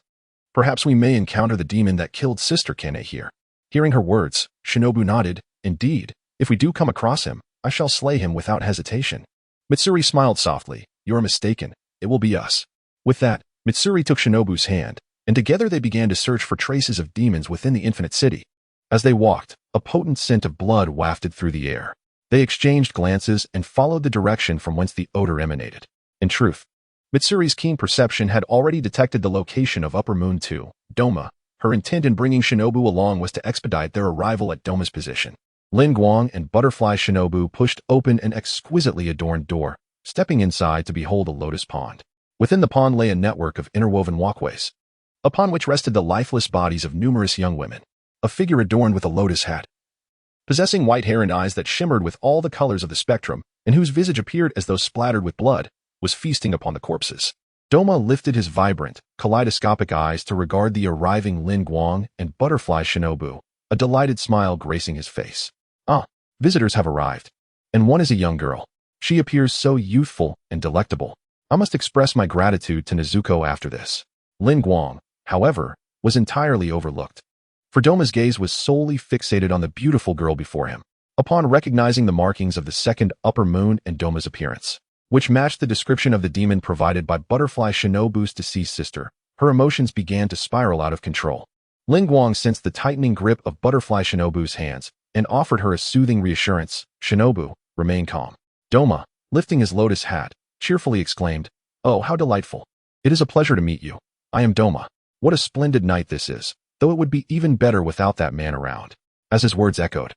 Perhaps we may encounter the demon that killed Sister Kane here. Hearing her words, Shinobu nodded. Indeed, if we do come across him, I shall slay him without hesitation. Mitsuri smiled softly. You're mistaken. It will be us. With that, Mitsuri took Shinobu's hand, and together they began to search for traces of demons within the infinite city. As they walked, a potent scent of blood wafted through the air. They exchanged glances and followed the direction from whence the odor emanated. In truth, Mitsuri's keen perception had already detected the location of Upper Moon 2, Doma. Her intent in bringing Shinobu along was to expedite their arrival at Doma's position. Lin Guang and Butterfly Shinobu pushed open an exquisitely adorned door, stepping inside to behold a lotus pond. Within the pond lay a network of interwoven walkways, upon which rested the lifeless bodies of numerous young women. A figure adorned with a lotus hat, possessing white hair and eyes that shimmered with all the colors of the spectrum, and whose visage appeared as though splattered with blood, was feasting upon the corpses. Doma lifted his vibrant, kaleidoscopic eyes to regard the arriving Lin Guang and Butterfly Shinobu, a delighted smile gracing his face. Ah, visitors have arrived. And one is a young girl. She appears so youthful and delectable. I must express my gratitude to Nezuko after this. Lin Guang, however, was entirely overlooked, for Doma's gaze was solely fixated on the beautiful girl before him. Upon recognizing the markings of the second upper moon and Doma's appearance, which matched the description of the demon provided by Butterfly Shinobu's deceased sister, her emotions began to spiral out of control. Lin Guang sensed the tightening grip of Butterfly Shinobu's hands and offered her a soothing reassurance. Shinobu, remain calm. Doma, lifting his lotus hat, cheerfully exclaimed, oh, how delightful. It is a pleasure to meet you. I am Doma. What a splendid night this is, though it would be even better without that man around. As his words echoed,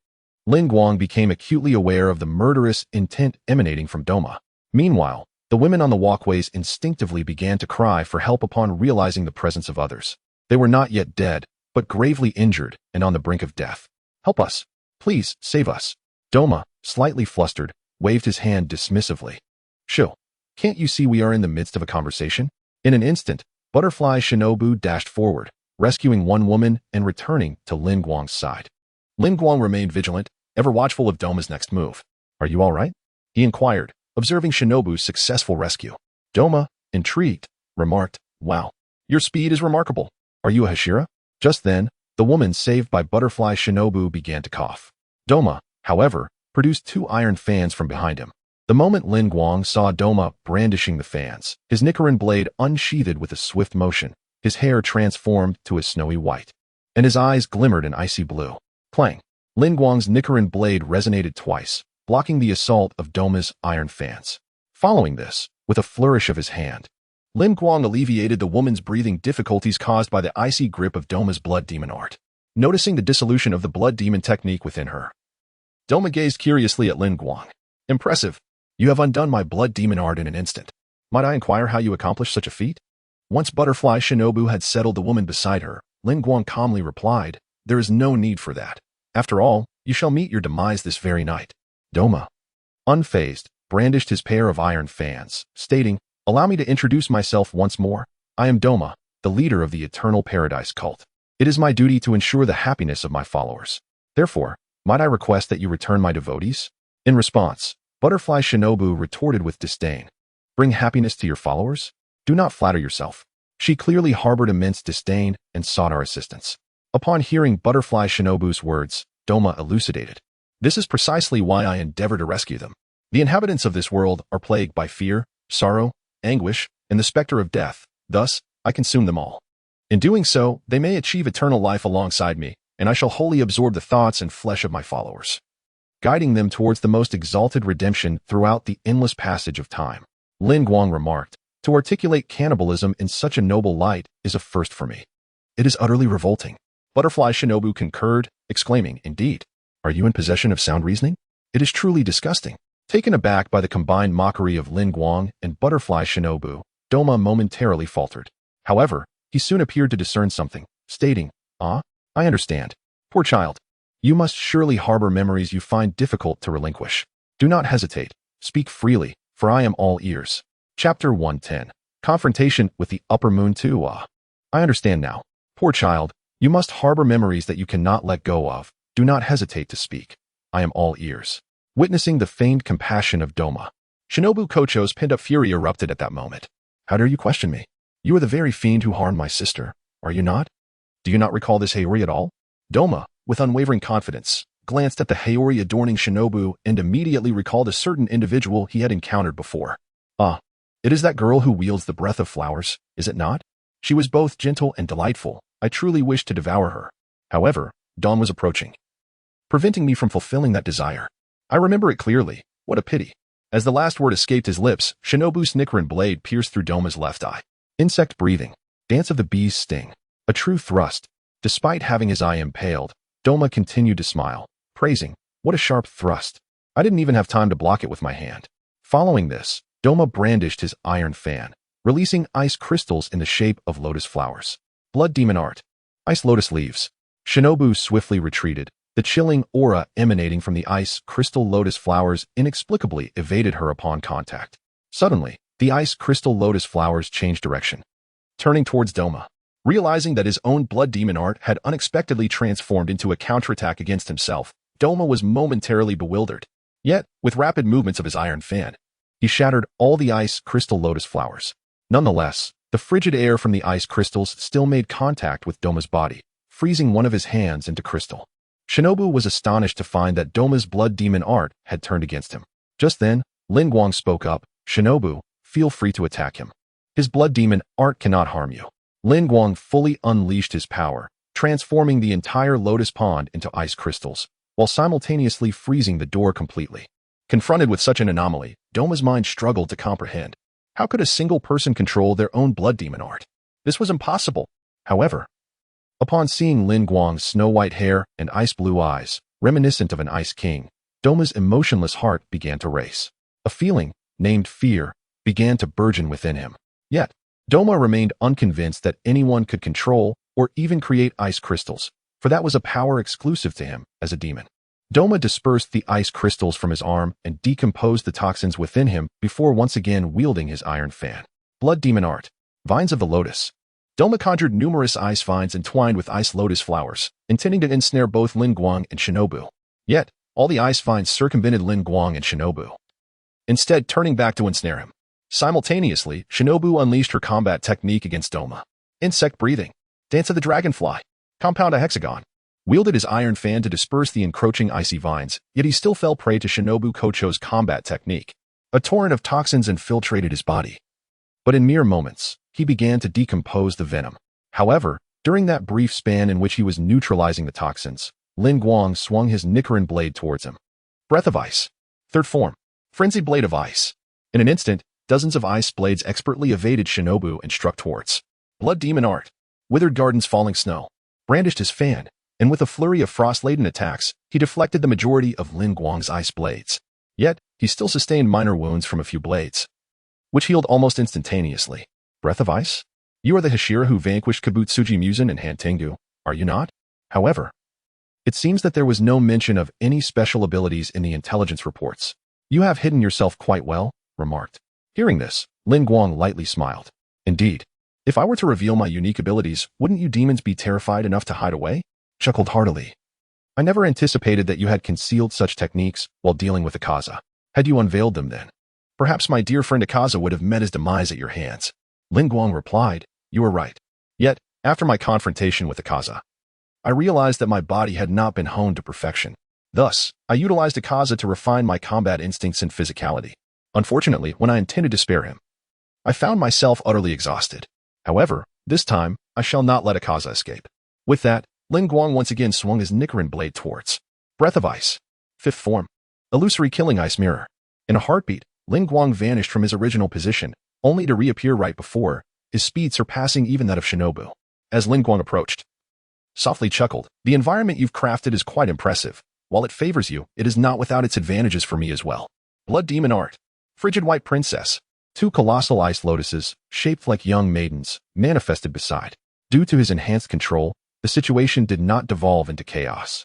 Lin Guang became acutely aware of the murderous intent emanating from Doma. Meanwhile, the women on the walkways instinctively began to cry for help upon realizing the presence of others. They were not yet dead, but gravely injured and on the brink of death. Help us. Please, save us. Doma, slightly flustered, waved his hand dismissively. Shoo, can't you see we are in the midst of a conversation? In an instant, Butterfly Shinobu dashed forward, rescuing one woman and returning to Lin Guang's side. Lin Guang remained vigilant, ever watchful of Doma's next move. Are you all right? He inquired, observing Shinobu's successful rescue. Doma, intrigued, remarked, wow, your speed is remarkable. Are you a Hashira? Just then, the woman saved by Butterfly Shinobu began to cough. Doma, however, produced 2 iron fans from behind him. The moment Lin Guang saw Doma brandishing the fans, his Nichiren blade unsheathed with a swift motion, his hair transformed to a snowy white, and his eyes glimmered an icy blue. Clang! Lin Guang's Nichiren blade resonated twice, blocking the assault of Doma's iron fans. Following this, with a flourish of his hand. Lin Guang alleviated the woman's breathing difficulties caused by the icy grip of Doma's blood demon art. Noticing the dissolution of the blood demon technique within her, Doma gazed curiously at Lin Guang. Impressive. You have undone my blood demon art in an instant. Might I inquire how you accomplished such a feat? Once Butterfly Shinobu had settled the woman beside her, Lin Guang calmly replied, There is no need for that. After all, you shall meet your demise this very night. Doma, unfazed, brandished his pair of iron fans, stating, Allow me to introduce myself once more. I am Doma, the leader of the Eternal Paradise cult. It is my duty to ensure the happiness of my followers. Therefore, might I request that you return my devotees? In response, Butterfly Shinobu retorted with disdain. Bring happiness to your followers? Do not flatter yourself. She clearly harbored immense disdain and sought our assistance. Upon hearing Butterfly Shinobu's words, Doma elucidated. This is precisely why I endeavor to rescue them. The inhabitants of this world are plagued by fear, sorrow, anguish, and the specter of death. Thus, I consume them all. In doing so, they may achieve eternal life alongside me, and I shall wholly absorb the thoughts and flesh of my followers, guiding them towards the most exalted redemption throughout the endless passage of time. Lin Guang remarked, To articulate cannibalism in such a noble light is a first for me. It is utterly revolting. Butterfly Shinobu concurred, exclaiming, Indeed. Are you in possession of sound reasoning? It is truly disgusting. Taken aback by the combined mockery of Lin Guang and Butterfly Shinobu, Doma momentarily faltered. However, he soon appeared to discern something, stating, I understand. Poor child. You must surely harbor memories you find difficult to relinquish. Do not hesitate. Speak freely, for I am all ears. Chapter 110. Confrontation with the Upper Moon 2. I understand now. Poor child, you must harbor memories that you cannot let go of. Do not hesitate to speak. I am all ears. Witnessing the feigned compassion of Doma, Shinobu Kocho's pent-up fury erupted at that moment. How dare you question me? You are the very fiend who harmed my sister, are you not? Do you not recall this Haori at all? Doma, with unwavering confidence, glanced at the Haori adorning Shinobu and immediately recalled a certain individual he had encountered before. It is that girl who wields the breath of flowers, is it not? She was both gentle and delightful. I truly wished to devour her. However, dawn was approaching, preventing me from fulfilling that desire. I remember it clearly. What a pity. As the last word escaped his lips, Shinobu's Nichiren blade pierced through Doma's left eye. Insect breathing. Dance of the bee's sting. A true thrust. Despite having his eye impaled, Doma continued to smile, praising, What a sharp thrust. I didn't even have time to block it with my hand. Following this, Doma brandished his iron fan, releasing ice crystals in the shape of lotus flowers. Blood demon art. Ice lotus leaves. Shinobu swiftly retreated. The chilling aura emanating from the ice crystal lotus flowers inexplicably evaded her upon contact. Suddenly, the ice crystal lotus flowers changed direction, turning towards Doma. Realizing that his own blood demon art had unexpectedly transformed into a counterattack against himself, Doma was momentarily bewildered. Yet, with rapid movements of his iron fan, he shattered all the ice crystal lotus flowers. Nonetheless, the frigid air from the ice crystals still made contact with Doma's body, freezing one of his hands into crystal. Shinobu was astonished to find that Doma's blood demon art had turned against him. Just then, Lin Guang spoke up, Shinobu, feel free to attack him. His blood demon art cannot harm you. Lin Guang fully unleashed his power, transforming the entire lotus pond into ice crystals, while simultaneously freezing the door completely. Confronted with such an anomaly, Doma's mind struggled to comprehend. How could a single person control their own blood demon art? This was impossible. However, upon seeing Lin Guang's snow-white hair and ice-blue eyes, reminiscent of an ice king, Doma's emotionless heart began to race. A feeling, named fear, began to burgeon within him. Yet, Doma remained unconvinced that anyone could control or even create ice crystals, for that was a power exclusive to him as a demon. Doma dispersed the ice crystals from his arm and decomposed the toxins within him before once again wielding his iron fan. Blood demon art. Vines of the lotus. Doma conjured numerous ice vines entwined with ice lotus flowers, intending to ensnare both Lin Guang and Shinobu. Yet, all the ice vines circumvented Lin Guang and Shinobu, instead turning back to ensnare him. Simultaneously, Shinobu unleashed her combat technique against Doma. Insect breathing. Dance of the dragonfly. Compound a hexagon. Wielded his iron fan to disperse the encroaching icy vines, yet he still fell prey to Shinobu Kocho's combat technique. A torrent of toxins infiltrated his body. But in mere moments, he began to decompose the venom. However, during that brief span in which he was neutralizing the toxins, Lin Guang swung his Nichiren blade towards him. Breath of ice. Third form. Frenzied blade of ice. In an instant, dozens of ice blades expertly evaded Shinobu and struck towards. Blood Demon Art, Withered Gardens Falling Snow, brandished his fan, and with a flurry of frost-laden attacks, he deflected the majority of Lin Guang's ice blades. Yet, he still sustained minor wounds from a few blades, which healed almost instantaneously. Breath of Ice? You are the Hashira who vanquished Kibutsuji Muzan and Han Tengu, are you not? However, it seems that there was no mention of any special abilities in the intelligence reports. You have hidden yourself quite well, remarked. Hearing this, Lin Guang lightly smiled. Indeed, if I were to reveal my unique abilities, wouldn't you demons be terrified enough to hide away? Chuckled heartily. I never anticipated that you had concealed such techniques while dealing with Akaza. Had you unveiled them then, perhaps my dear friend Akaza would have met his demise at your hands. Lin Guang replied, you were right. Yet, after my confrontation with Akaza, I realized that my body had not been honed to perfection. Thus, I utilized Akaza to refine my combat instincts and physicality. Unfortunately, when I intended to spare him, I found myself utterly exhausted. However, this time, I shall not let Akaza escape. With that, Lin Guang once again swung his Nichiren blade towards. Breath of Ice. Fifth form. Illusory Killing Ice Mirror. In a heartbeat, Lin Guang vanished from his original position, only to reappear right before, his speed surpassing even that of Shinobu. As Lin Guang approached, softly chuckled, the environment you've crafted is quite impressive. While it favors you, it is not without its advantages for me as well. Blood Demon Art. Frigid White Princess. Two colossal ice lotuses, shaped like young maidens, manifested beside. Due to his enhanced control, the situation did not devolve into chaos.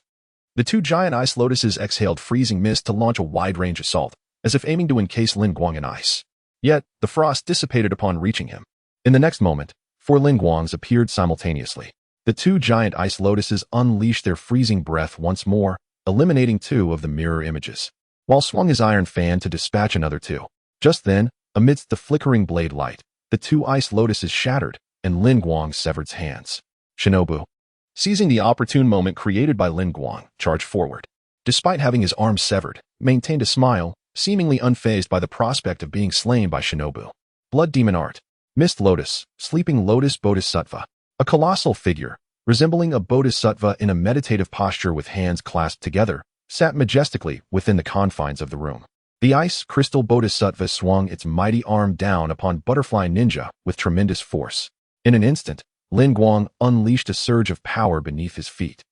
The two giant ice lotuses exhaled freezing mist to launch a wide-range assault, as if aiming to encase Lin Guang in ice. Yet, the frost dissipated upon reaching him. In the next moment, four Lin Guangs appeared simultaneously. The two giant ice lotuses unleashed their freezing breath once more, eliminating two of the mirror images, while swung his iron fan to dispatch another two. Just then, amidst the flickering blade light, the two ice lotuses shattered, and Lin Guang severed hands. Shinobu, seizing the opportune moment created by Lin Guang, charged forward. Despite having his arms severed, maintained a smile, seemingly unfazed by the prospect of being slain by Shinobu. Blood Demon Art. Mist Lotus, Sleeping Lotus Bodhisattva. A colossal figure, resembling a bodhisattva in a meditative posture with hands clasped together, sat majestically within the confines of the room. The ice crystal bodhisattva swung its mighty arm down upon Butterfly Ninja with tremendous force. In an instant, Lin Guang unleashed a surge of power beneath his feet,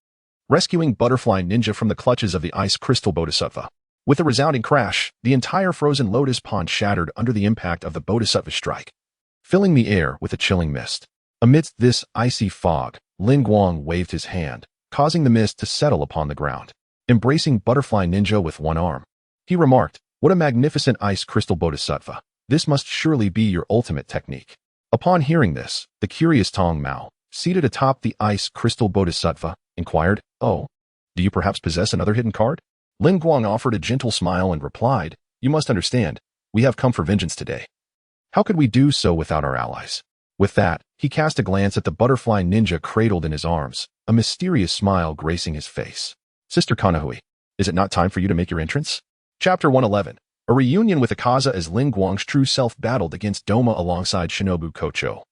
rescuing Butterfly Ninja from the clutches of the ice crystal bodhisattva. With a resounding crash, the entire frozen lotus pond shattered under the impact of the bodhisattva's strike, filling the air with a chilling mist. Amidst this icy fog, Lin Guang waved his hand, causing the mist to settle upon the ground. Embracing Butterfly Ninja with one arm, he remarked, "What a magnificent ice crystal bodhisattva. This must surely be your ultimate technique." Upon hearing this, the curious Tong Mao, seated atop the ice crystal bodhisattva, inquired, "Oh, do you perhaps possess another hidden card?" Lin Guang offered a gentle smile and replied, "You must understand, we have come for vengeance today. How could we do so without our allies?" With that, he cast a glance at the Butterfly Ninja cradled in his arms, a mysterious smile gracing his face. "Sister Kanahui, is it not time for you to make your entrance?" Chapter 111. A reunion with Akaza as Lin Guang's true self battled against Doma alongside Shinobu Kocho.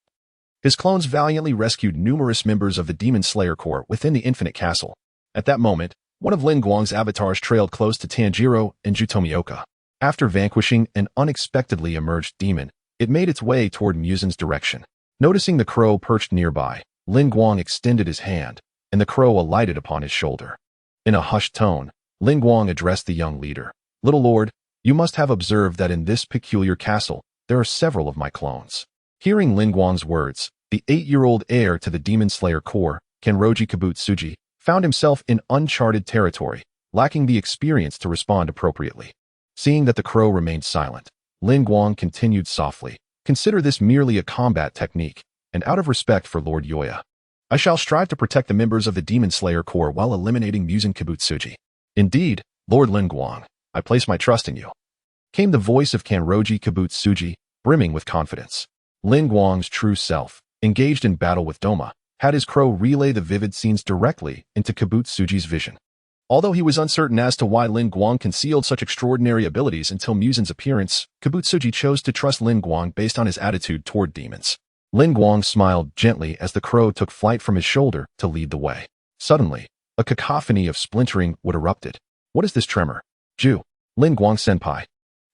His clones valiantly rescued numerous members of the Demon Slayer Corps within the Infinite Castle. At that moment, one of Lin Guang's avatars trailed close to Tanjiro and Jutomioka. After vanquishing an unexpectedly emerged demon, it made its way toward Muzan's direction. Noticing the crow perched nearby, Lin Guang extended his hand, and the crow alighted upon his shoulder. In a hushed tone, Lin Guang addressed the young leader. "Little lord, you must have observed that in this peculiar castle, there are several of my clones." Hearing Lin Guang's words, the 8-year-old heir to the Demon Slayer Corps, Kenroji Kibutsuji, found himself in uncharted territory, lacking the experience to respond appropriately. Seeing that the crow remained silent, Lin Guang continued softly, "Consider this merely a combat technique, and out of respect for Lord Yoya, I shall strive to protect the members of the Demon Slayer Corps while eliminating Muzan Kibutsuji." "Indeed, Lord Lin Guang, I place my trust in you," came the voice of Kenroji Kibutsuji, brimming with confidence. Lin Guang's true self, engaged in battle with Doma, had his crow relay the vivid scenes directly into Kibutsuji's vision. Although he was uncertain as to why Lin Guang concealed such extraordinary abilities until Muzan's appearance, Kibutsuji chose to trust Lin Guang based on his attitude toward demons. Lin Guang smiled gently as the crow took flight from his shoulder to lead the way. Suddenly, a cacophony of splintering wood erupted. "What is this tremor? Ju, Lin Guang senpai.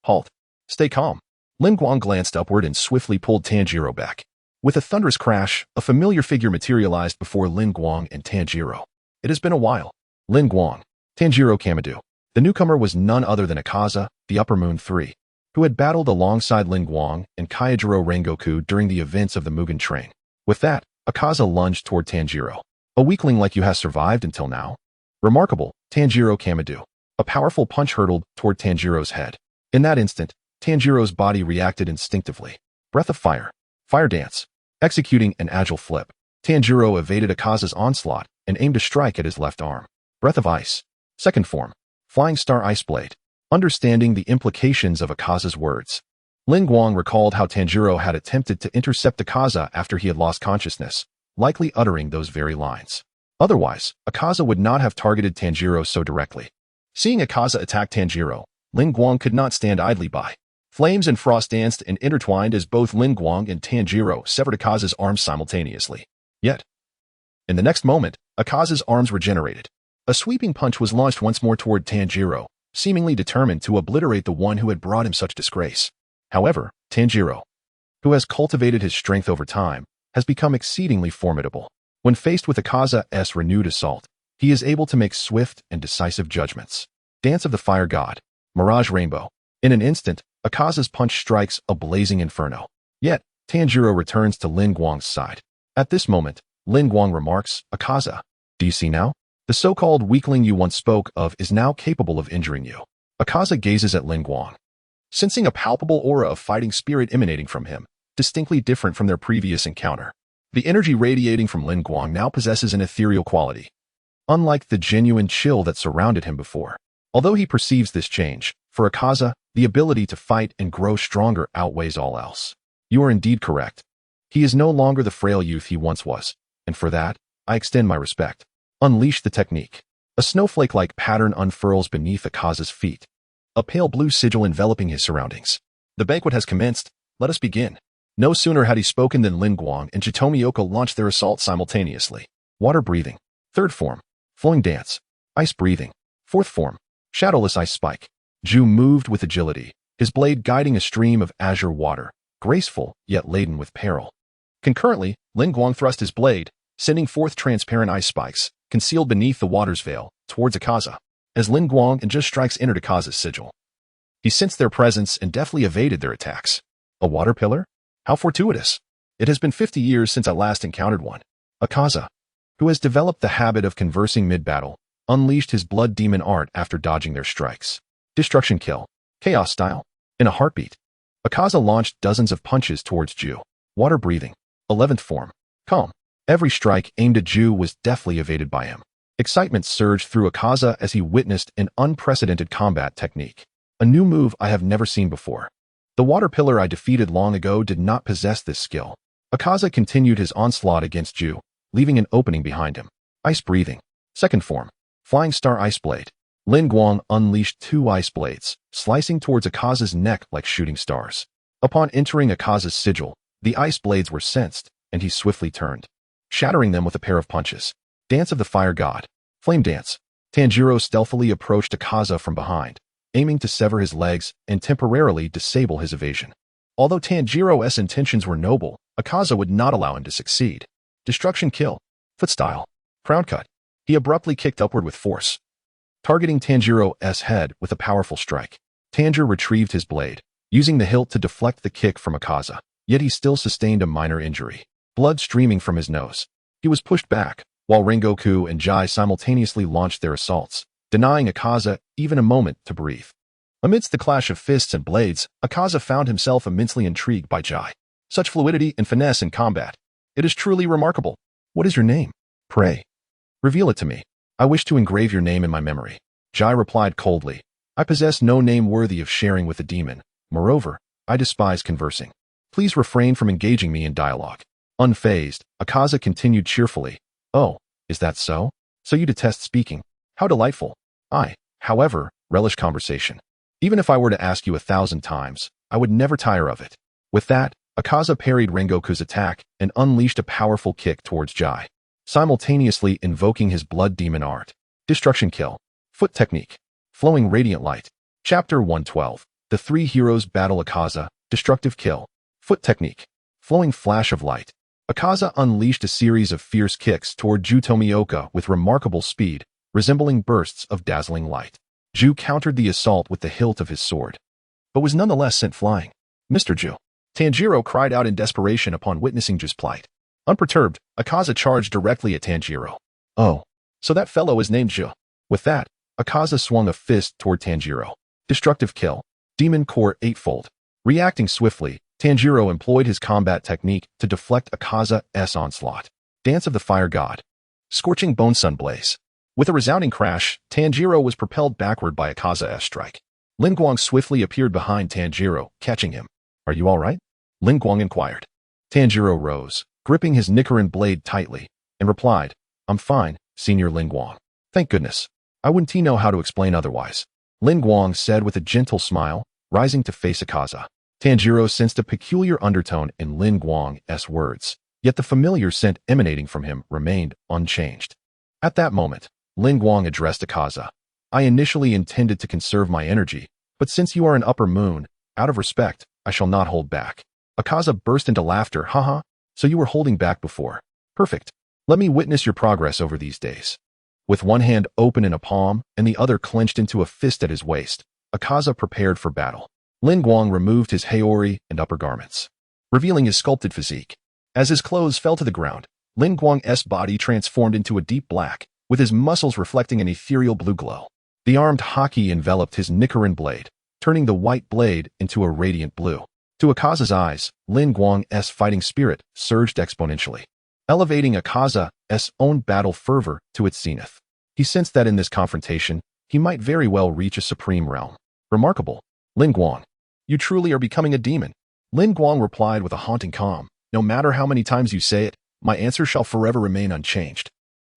Halt. Stay calm." Lin Guang glanced upward and swiftly pulled Tanjiro back. With a thunderous crash, a familiar figure materialized before Lin Guang and Tanjiro. It has been a while. Lin Guang, Tanjiro Kamado. The newcomer was none other than Akaza, the Upper Moon 3, who had battled alongside Lin Guang and Kyojuro Rengoku during the events of the Mugen Train. With that, Akaza lunged toward Tanjiro. A weakling like you has survived until now? Remarkable, Tanjiro Kamado. A powerful punch hurtled toward Tanjiro's head. In that instant, Tanjiro's body reacted instinctively. Breath of fire. Fire dance. Executing an agile flip, Tanjiro evaded Akaza's onslaught and aimed a strike at his left arm. Breath of ice. Second form. Flying star ice blade. Understanding the implications of Akaza's words, Lin Guang recalled how Tanjiro had attempted to intercept Akaza after he had lost consciousness, likely uttering those very lines. Otherwise, Akaza would not have targeted Tanjiro so directly. Seeing Akaza attack Tanjiro, Lin Guang could not stand idly by. Flames and frost danced and intertwined as both Lin Guang and Tanjiro severed Akaza's arms simultaneously. Yet, in the next moment, Akaza's arms regenerated. A sweeping punch was launched once more toward Tanjiro, seemingly determined to obliterate the one who had brought him such disgrace. However, Tanjiro, who has cultivated his strength over time, has become exceedingly formidable. When faced with Akaza's renewed assault, he is able to make swift and decisive judgments. Dance of the Fire God. Mirage Rainbow. In an instant, Akaza's punch strikes a blazing inferno. Yet, Tanjiro returns to Lin Guang's side. At this moment, Lin Guang remarks, Akaza, do you see now? The so-called weakling you once spoke of is now capable of injuring you. Akaza gazes at Lin Guang, sensing a palpable aura of fighting spirit emanating from him, distinctly different from their previous encounter. The energy radiating from Lin Guang now possesses an ethereal quality, unlike the genuine chill that surrounded him before. Although he perceives this change, for Akaza, the ability to fight and grow stronger outweighs all else. You are indeed correct. He is no longer the frail youth he once was, and for that, I extend my respect. Unleash the technique. A snowflake-like pattern unfurls beneath Akaza's feet, a pale blue sigil enveloping his surroundings. The banquet has commenced. Let us begin. No sooner had he spoken than Lin Guang and Chitomiyoko launched their assault simultaneously. Water breathing. Third form. Flowing dance. Ice breathing. Fourth form. Shadowless ice spike. Ju moved with agility, his blade guiding a stream of azure water, graceful yet laden with peril. Concurrently, Lin Guang thrust his blade, sending forth transparent ice spikes, concealed beneath the water's veil, towards Akaza. As Lin Guang and just strikes entered Akaza's sigil, he sensed their presence and deftly evaded their attacks. A water pillar? How fortuitous. It has been 50 years since I last encountered one. Akaza, who has developed the habit of conversing mid-battle, unleashed his blood demon art after dodging their strikes. Destruction kill. Chaos style. In a heartbeat, Akaza launched dozens of punches towards Ju. Water breathing. 11th form. Calm. Every strike aimed at Ju was deftly evaded by him. Excitement surged through Akaza as he witnessed an unprecedented combat technique. A new move I have never seen before. The water pillar I defeated long ago did not possess this skill. Akaza continued his onslaught against Ju, leaving an opening behind him. Ice breathing. Second form. Flying star ice blade. Lin Guang unleashed 2 ice blades, slicing towards Akaza's neck like shooting stars. Upon entering Akaza's sigil, the ice blades were sensed, and he swiftly turned, shattering them with a pair of punches. Dance of the Fire God. Flame dance. Tanjiro stealthily approached Akaza from behind, aiming to sever his legs and temporarily disable his evasion. Although Tanjiro's intentions were noble, Akaza would not allow him to succeed. Destruction kill. Foot style. Crown cut. He abruptly kicked upward with force, targeting Tanjiro's head with a powerful strike. Tanjiro retrieved his blade, using the hilt to deflect the kick from Akaza, yet he still sustained a minor injury. Blood streaming from his nose. He was pushed back, while Rengoku and Jai simultaneously launched their assaults, denying Akaza even a moment to breathe. Amidst the clash of fists and blades, Akaza found himself immensely intrigued by Jai. Such fluidity and finesse in combat. It is truly remarkable. What is your name? Pray, reveal it to me. I wish to engrave your name in my memory. Jai replied coldly. I possess no name worthy of sharing with a demon. Moreover, I despise conversing. Please refrain from engaging me in dialogue. Unfazed, Akaza continued cheerfully. Oh, is that so? So you detest speaking? How delightful. I, however, relish conversation. Even if I were to ask you 1,000 times, I would never tire of it. With that, Akaza parried Rengoku's attack and unleashed a powerful kick towards Jai, simultaneously invoking his blood demon art. Destruction kill. Foot technique. Flowing radiant light. Chapter 112. The three heroes battle Akaza, destructive kill, foot technique, flowing flash of light. Akaza unleashed a series of fierce kicks toward Ju Tomioka with remarkable speed, resembling bursts of dazzling light. Ju countered the assault with the hilt of his sword, but was nonetheless sent flying. Mr. Ju. Tanjiro cried out in desperation upon witnessing Ju's plight. Unperturbed, Akaza charged directly at Tanjiro. Oh, so that fellow is named Ju. With that, Akaza swung a fist toward Tanjiro. Destructive kill. Demon Core eightfold. Reacting swiftly, Tanjiro employed his combat technique to deflect Akaza's onslaught. Dance of the Fire God. Scorching Bone Sun Blaze. With a resounding crash, Tanjiro was propelled backward by Akaza's strike. Lin Guang swiftly appeared behind Tanjiro, catching him. Are you all right? Lin Guang inquired. Tanjiro rose, gripping his Nichiren blade tightly, and replied, I'm fine, Senior Lin Guang. Thank goodness. I wouldn't know how to explain otherwise. Lin Guang said with a gentle smile, rising to face Akaza. Tanjiro sensed a peculiar undertone in Lin Guang's words, yet the familiar scent emanating from him remained unchanged. At that moment, Lin Guang addressed Akaza. I initially intended to conserve my energy, but since you are an upper moon, out of respect, I shall not hold back. Akaza burst into laughter. Haha, so you were holding back before. Perfect. Let me witness your progress over these days. With one hand open in a palm and the other clenched into a fist at his waist, Akaza prepared for battle. Lin Guang removed his haori and upper garments, revealing his sculpted physique. As his clothes fell to the ground, Lin Guang's body transformed into a deep black, with his muscles reflecting an ethereal blue glow. The armed haki enveloped his Nichiren blade, turning the white blade into a radiant blue. To Akaza's eyes, Lin Guang's fighting spirit surged exponentially, elevating Akaza's own battle fervor to its zenith. He sensed that in this confrontation, he might very well reach a supreme realm. Remarkable. Lin Guang. You truly are becoming a demon. Lin Guang replied with a haunting calm. No matter how many times you say it, my answer shall forever remain unchanged.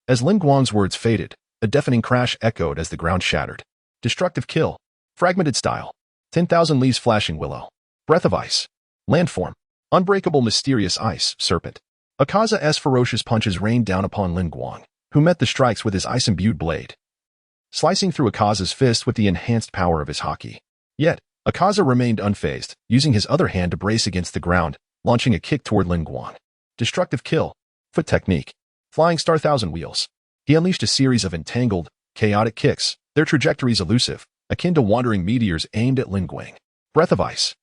As Lin Guang's words faded, a deafening crash echoed as the ground shattered. Destructive kill. Fragmented style. 10,000 leaves flashing willow. Breath of ice. Landform. Unbreakable mysterious ice serpent. Akaza's ferocious punches rained down upon Lin Guang, who met the strikes with his ice-imbued blade, slicing through Akaza's fist with the enhanced power of his haki. Yet, Akaza remained unfazed, using his other hand to brace against the ground, launching a kick toward Lin Guang. Destructive kill. Foot technique. Flying Star Thousand Wheels. He unleashed a series of entangled, chaotic kicks, their trajectories elusive, akin to wandering meteors aimed at Lin Guang. Breath of ice.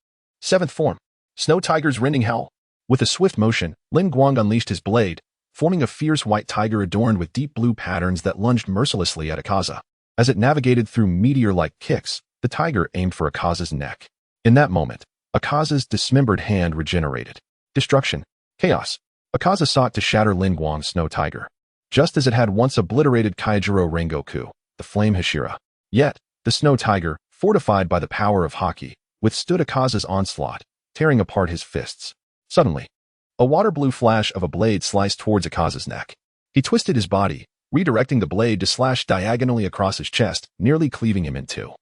Seventh form. Snow Tiger's rending howl. With a swift motion, Lin Guang unleashed his blade, forming a fierce white tiger adorned with deep blue patterns that lunged mercilessly at Akaza. As it navigated through meteor-like kicks, the tiger aimed for Akaza's neck. In that moment, Akaza's dismembered hand regenerated. Destruction. Chaos. Akaza sought to shatter Lin Guang's Snow Tiger, just as it had once obliterated Kaijiro Rengoku, the Flame Hashira. Yet, the Snow Tiger, fortified by the power of haki, withstood Akaza's onslaught, tearing apart his fists. Suddenly, a water-blue flash of a blade sliced towards Akaza's neck. He twisted his body, redirecting the blade to slash diagonally across his chest, nearly cleaving him in two.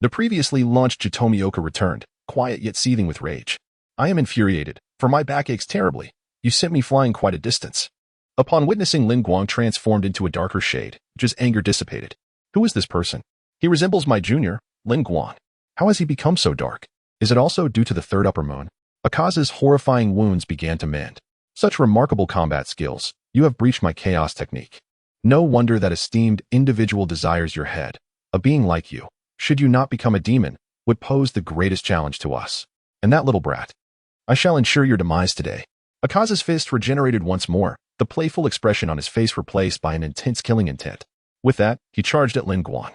The previously launched Tomioka returned, quiet yet seething with rage. I am infuriated, for my back aches terribly. You sent me flying quite a distance. Upon witnessing Lin Guang transformed into a darker shade, Ju's anger dissipated. Who is this person? He resembles my junior, Lin Guang. How has he become so dark? Is it also due to the third upper moon? Akaza's horrifying wounds began to mend. Such remarkable combat skills. You have breached my chaos technique. No wonder that esteemed individual desires your head. A being like you, should you not become a demon, would pose the greatest challenge to us. And that little brat. I shall ensure your demise today. Akaza's fist regenerated once more, the playful expression on his face replaced by an intense killing intent. With that, he charged at Lin Guang.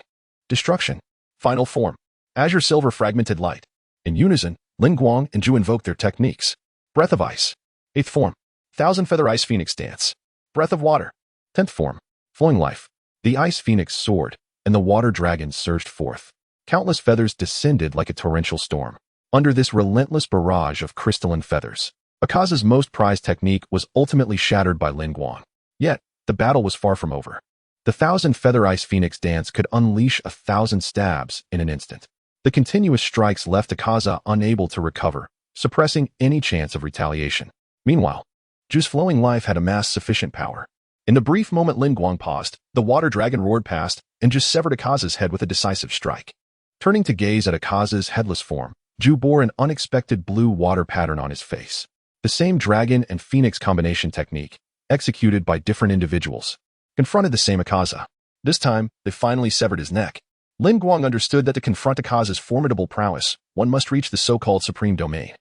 Destruction. Final form. Azure Silver Fragmented Light. In unison, Lin Guang and Ju invoked their techniques. Breath of Ice. 8th form. Thousand Feather Ice Phoenix Dance. Breath of Water. 10th form. Flowing Life. The Ice Phoenix soared, and the Water Dragon surged forth. Countless feathers descended like a torrential storm. Under this relentless barrage of crystalline feathers, Akaza's most prized technique was ultimately shattered by Lin Guang. Yet, the battle was far from over. The Thousand Feather Ice Phoenix Dance could unleash 1,000 stabs in an instant. The continuous strikes left Akaza unable to recover, suppressing any chance of retaliation. Meanwhile, Ju's flowing life had amassed sufficient power. In the brief moment Lin Guang paused, the water dragon roared past and just severed Akaza's head with a decisive strike. Turning to gaze at Akaza's headless form, Ju bore an unexpected blue water pattern on his face. The same dragon and phoenix combination technique, executed by different individuals, confronted the same Akaza. This time, they finally severed his neck. Lin Guang understood that to confront Akaza's formidable prowess, one must reach the so-called supreme domain,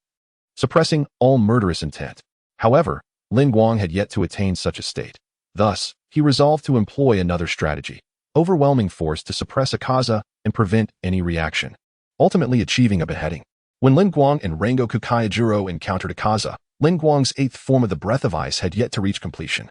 suppressing all murderous intent. However, Lin Guang had yet to attain such a state. Thus, he resolved to employ another strategy, overwhelming force to suppress Akaza and prevent any reaction, ultimately achieving a beheading. When Lin Guang and Rengoku Kaijuro encountered Akaza, Lin Guang's eighth form of the Breath of Ice had yet to reach completion,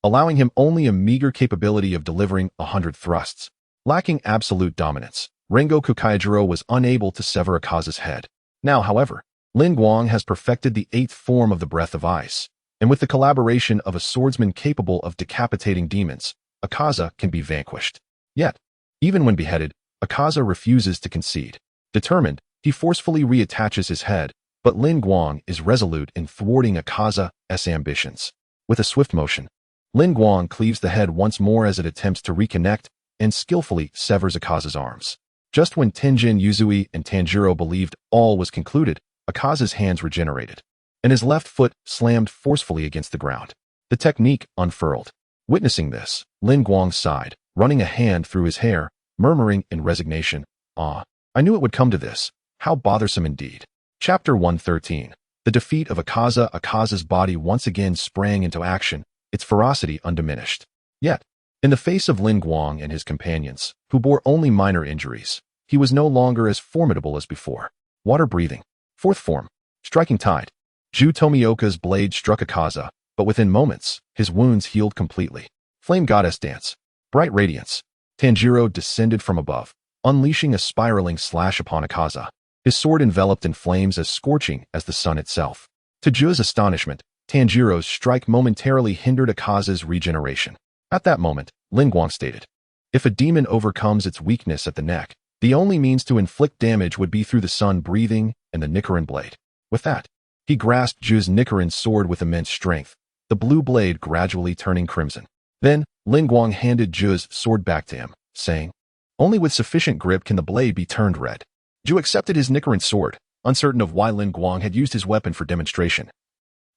allowing him only a meager capability of delivering 100 thrusts. Lacking absolute dominance, Rengoku Kaijuro was unable to sever Akaza's head. Now, however, Lin Guang has perfected the eighth form of the Breath of Ice, and with the collaboration of a swordsman capable of decapitating demons, Akaza can be vanquished. Yet, even when beheaded, Akaza refuses to concede. Determined, he forcefully reattaches his head, but Lin Guang is resolute in thwarting Akaza's ambitions. With a swift motion, Lin Guang cleaves the head once more as it attempts to reconnect and skillfully severs Akaza's arms. Just when Tenjin, Yuzui, and Tanjiro believed all was concluded, Akaza's hands regenerated, and his left foot slammed forcefully against the ground. The technique unfurled. Witnessing this, Lin Guang sighed, running a hand through his hair, murmuring in resignation, "Ah, I knew it would come to this. How bothersome indeed." Chapter 113. The defeat of Akaza. Akaza's body once again sprang into action, its ferocity undiminished. Yet, in the face of Lin Guang and his companions, who bore only minor injuries, he was no longer as formidable as before. Water-breathing. Fourth form. Striking Tide. Ju Tomioka's blade struck Akaza, but within moments, his wounds healed completely. Flame Goddess Dance. Bright Radiance. Tanjiro descended from above, unleashing a spiraling slash upon Akaza, his sword enveloped in flames as scorching as the sun itself. To Ju's astonishment, Tanjiro's strike momentarily hindered Akaza's regeneration. At that moment, Lin Guang stated, "If a demon overcomes its weakness at the neck, the only means to inflict damage would be through the sun breathing and the Nichiren blade." With that, he grasped Ju's Nichiren sword with immense strength, the blue blade gradually turning crimson. Then, Lin Guang handed Ju's sword back to him, saying, "Only with sufficient grip can the blade be turned red." Ju accepted his Nichiren sword, uncertain of why Lin Guang had used his weapon for demonstration.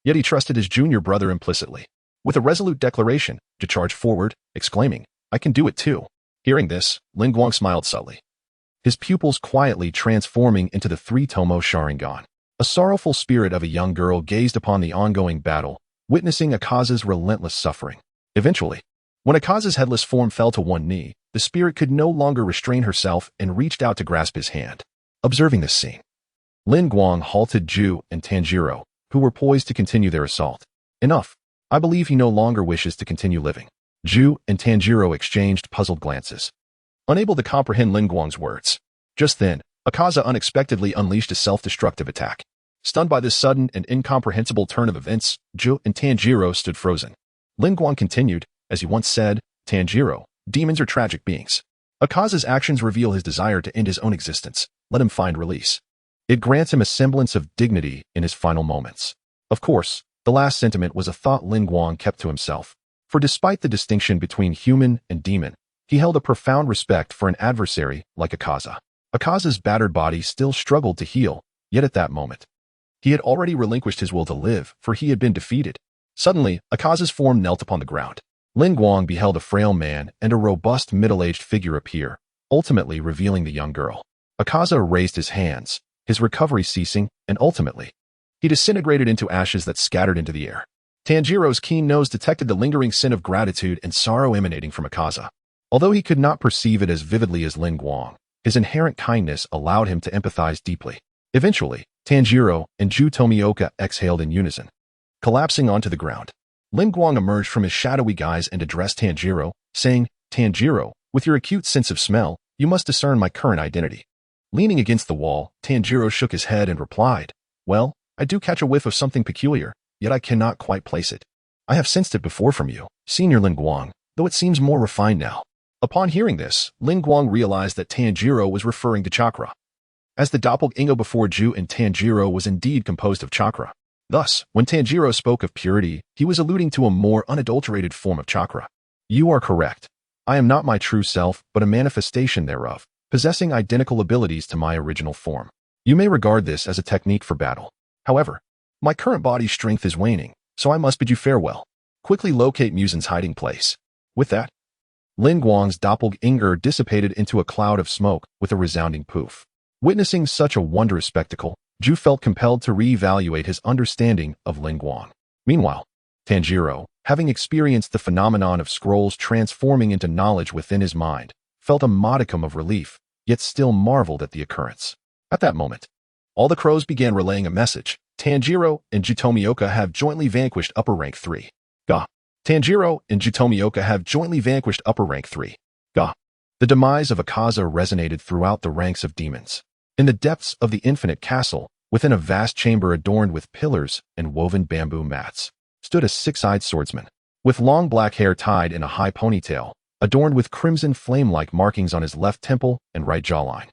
Yet he trusted his junior brother implicitly. With a resolute declaration, Ju charged forward, exclaiming, "I can do it too." Hearing this, Lin Guang smiled subtly, his pupils quietly transforming into the three-tomo Sharingan. A sorrowful spirit of a young girl gazed upon the ongoing battle, witnessing Akaza's relentless suffering. Eventually, when Akaza's headless form fell to one knee, the spirit could no longer restrain herself and reached out to grasp his hand. Observing this scene, Lin Guang halted Ju and Tanjiro, who were poised to continue their assault. "Enough. I believe he no longer wishes to continue living." Ju and Tanjiro exchanged puzzled glances, unable to comprehend Lin Guang's words. Just then, Akaza unexpectedly unleashed a self-destructive attack. Stunned by this sudden and incomprehensible turn of events, Ju and Tanjiro stood frozen. Lin Guang continued, as he once said, "Tanjiro, demons are tragic beings. Akaza's actions reveal his desire to end his own existence. Let him find release. It grants him a semblance of dignity in his final moments." Of course, the last sentiment was a thought Lin Guang kept to himself, for despite the distinction between human and demon, he held a profound respect for an adversary like Akaza. Akaza's battered body still struggled to heal, yet at that moment, he had already relinquished his will to live, for he had been defeated. Suddenly, Akaza's form knelt upon the ground. Lin Guang beheld a frail man and a robust middle-aged figure appear, ultimately revealing the young girl. Akaza raised his hands, his recovery ceasing, and ultimately, he disintegrated into ashes that scattered into the air. Tanjiro's keen nose detected the lingering sin of gratitude and sorrow emanating from Akaza. Although he could not perceive it as vividly as Lin Guang, his inherent kindness allowed him to empathize deeply. Eventually, Tanjiro and Ju Tomioka exhaled in unison, collapsing onto the ground. Lin Guang emerged from his shadowy guise and addressed Tanjiro, saying, "Tanjiro, with your acute sense of smell, you must discern my current identity." Leaning against the wall, Tanjiro shook his head and replied, "Well, I do catch a whiff of something peculiar, yet I cannot quite place it. I have sensed it before from you, Senior Lin Guang, though it seems more refined now." Upon hearing this, Lin Guang realized that Tanjiro was referring to chakra, as the doppelganger before Ju and Tanjiro was indeed composed of chakra. Thus, when Tanjiro spoke of purity, he was alluding to a more unadulterated form of chakra. "You are correct. I am not my true self, but a manifestation thereof," possessing identical abilities to my original form. You may regard this as a technique for battle. However, my current body's strength is waning, so I must bid you farewell. Quickly locate Muzan's hiding place. With that, Lin Guang's doppelganger dissipated into a cloud of smoke with a resounding poof. Witnessing such a wondrous spectacle, Zhu felt compelled to re-evaluate his understanding of Lin Guang. Meanwhile, Tanjiro, having experienced the phenomenon of scrolls transforming into knowledge within his mind, felt a modicum of relief, yet still marveled at the occurrence. At that moment, all the crows began relaying a message. Tanjiro and Jutomioka have jointly vanquished upper rank 3. Gah. Tanjiro and Jutomioka have jointly vanquished upper rank 3. Gah. The demise of Akaza resonated throughout the ranks of demons. In the depths of the infinite castle, within a vast chamber adorned with pillars and woven bamboo mats, stood a six-eyed swordsman, with long black hair tied in a high ponytail, adorned with crimson flame-like markings on his left temple and right jawline.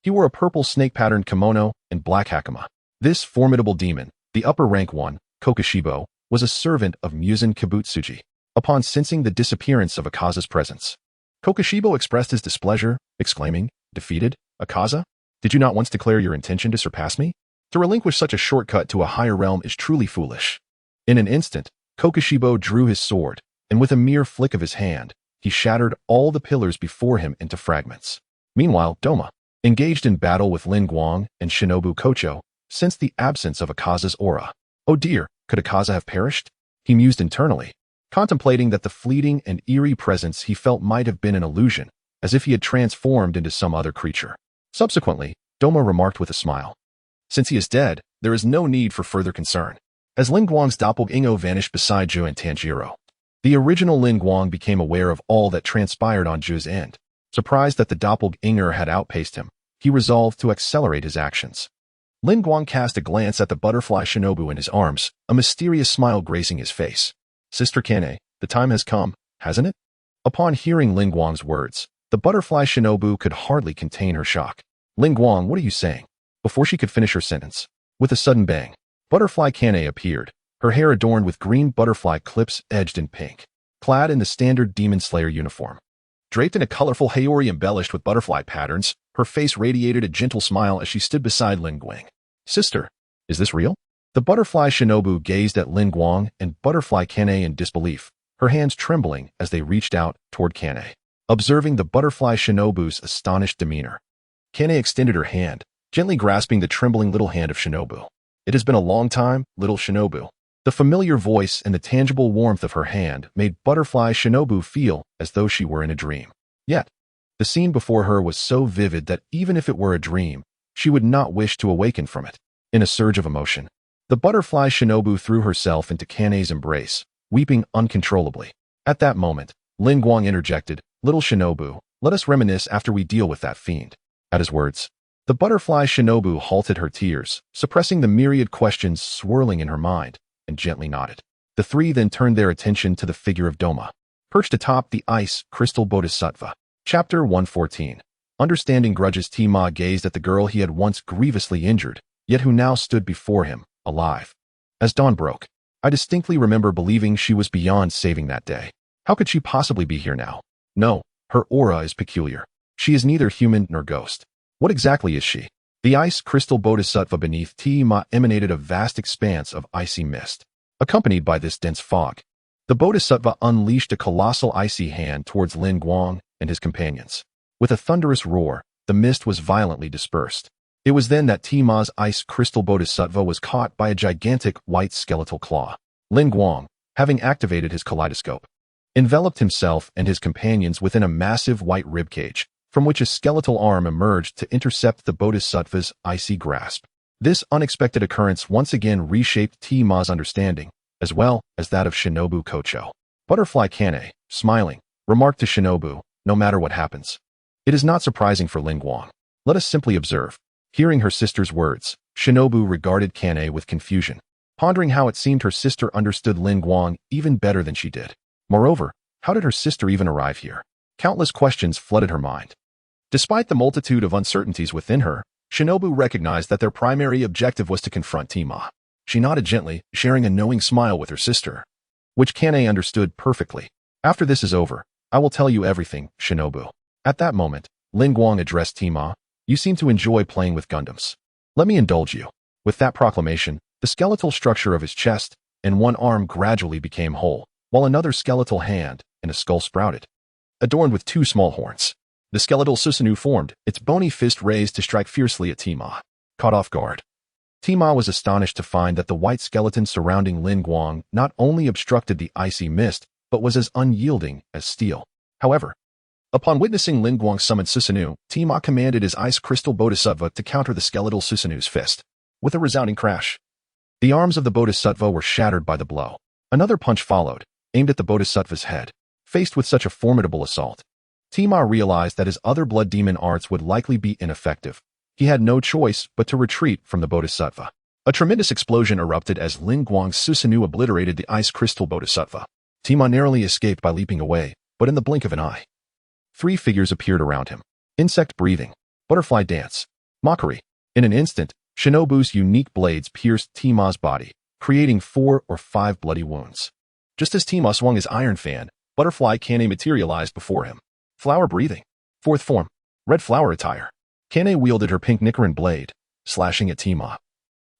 He wore a purple snake-patterned kimono and black hakama. This formidable demon, the upper rank one, Kokoshibo, was a servant of Muzan Kibutsuji. Upon sensing the disappearance of Akaza's presence, Kokoshibo expressed his displeasure, exclaiming, "Defeated, Akaza? Did you not once declare your intention to surpass me? To relinquish such a shortcut to a higher realm is truly foolish." In an instant, Kokoshibo drew his sword, and with a mere flick of his hand, he shattered all the pillars before him into fragments. Meanwhile, Doma, engaged in battle with Lin Guang and Shinobu Kocho, sensed the absence of Akaza's aura. Oh dear, could Akaza have perished? He mused internally, contemplating that the fleeting and eerie presence he felt might have been an illusion, as if he had transformed into some other creature. Subsequently, Doma remarked with a smile, "Since he is dead, there is no need for further concern." As Lin Guang's doppelganger vanished beside Zhu and Tanjiro, the original Lin Guang became aware of all that transpired on Zhu's end. Surprised that the doppelganger had outpaced him, he resolved to accelerate his actions. Lin Guang cast a glance at the butterfly Shinobu in his arms, a mysterious smile gracing his face. "Sister Kane, the time has come, hasn't it?" Upon hearing Lin Guang's words, the butterfly Shinobu could hardly contain her shock. "Lin Guang, what are you saying?" Before she could finish her sentence, with a sudden bang, Butterfly Kane appeared, her hair adorned with green butterfly clips edged in pink, clad in the standard Demon Slayer uniform. Draped in a colorful haori embellished with butterfly patterns, her face radiated a gentle smile as she stood beside Lin Guang. "Sister, is this real?" The butterfly Shinobu gazed at Lin Guang and Butterfly Kane in disbelief, her hands trembling as they reached out toward Kane. Observing the butterfly Shinobu's astonished demeanor, Kane extended her hand, gently grasping the trembling little hand of Shinobu. "It has been a long time, little Shinobu." The familiar voice and the tangible warmth of her hand made Butterfly Shinobu feel as though she were in a dream. Yet, the scene before her was so vivid that even if it were a dream, she would not wish to awaken from it. In a surge of emotion, the butterfly Shinobu threw herself into Kane's embrace, weeping uncontrollably. At that moment, Lin Guang interjected, "Little Shinobu, let us reminisce after we deal with that fiend." At his words, the butterfly Shinobu halted her tears, suppressing the myriad questions swirling in her mind, and gently nodded. The three then turned their attention to the figure of Doma, perched atop the ice crystal bodhisattva. Chapter 114. Understanding grudges. Tima gazed at the girl he had once grievously injured, yet who now stood before him, alive. As dawn broke, I distinctly remember believing she was beyond saving that day. How could she possibly be here now? No, her aura is peculiar. She is neither human nor ghost. What exactly is she? The ice crystal bodhisattva beneath Tima emanated a vast expanse of icy mist. Accompanied by this dense fog, the bodhisattva unleashed a colossal icy hand towards Lin Guang and his companions. With a thunderous roar, the mist was violently dispersed. It was then that Tima's ice crystal bodhisattva was caught by a gigantic white skeletal claw. Lin Guang, having activated his kaleidoscope, enveloped himself and his companions within a massive white ribcage, from which a skeletal arm emerged to intercept the bodhisattva's icy grasp. This unexpected occurrence once again reshaped Tima's understanding, as well as that of Shinobu Kocho. Butterfly Kane, smiling, remarked to Shinobu, "No matter what happens, it is not surprising for Lin Guang. Let us simply observe." Hearing her sister's words, Shinobu regarded Kane with confusion, pondering how it seemed her sister understood Lin Guang even better than she did. Moreover, how did her sister even arrive here? Countless questions flooded her mind. Despite the multitude of uncertainties within her, Shinobu recognized that their primary objective was to confront Tima. She nodded gently, sharing a knowing smile with her sister, which Kane understood perfectly. "After this is over, I will tell you everything, Shinobu." At that moment, Lin Guang addressed Tima. You seem to enjoy playing with Gundams. Let me indulge you. With that proclamation, the skeletal structure of his chest and one arm gradually became whole, while another skeletal hand and a skull sprouted, adorned with two small horns. The skeletal Susanoo formed, its bony fist raised to strike fiercely at Tima. Caught off guard, Tima was astonished to find that the white skeleton surrounding Lin Guang not only obstructed the icy mist, but was as unyielding as steel. However, upon witnessing Lin Guang summon Susanoo, Tima commanded his ice crystal bodhisattva to counter the skeletal Susanoo's fist. With a resounding crash, the arms of the bodhisattva were shattered by the blow. Another punch followed, aimed at the bodhisattva's head. Faced with such a formidable assault, Tima realized that his other blood demon arts would likely be ineffective. He had no choice but to retreat from the bodhisattva. A tremendous explosion erupted as Lin Guang's Susanoo obliterated the ice crystal bodhisattva. Tima narrowly escaped by leaping away, but in the blink of an eye, 3 figures appeared around him. Insect breathing, butterfly dance, mockery. In an instant, Shinobu's unique blades pierced Tima's body, creating 4 or 5 bloody wounds. Just as Tima swung his iron fan, Butterfly Kane materialized before him. Flower breathing. 4th form. Red flower attire. Kane wielded her pink Nicaran blade, slashing at Tima.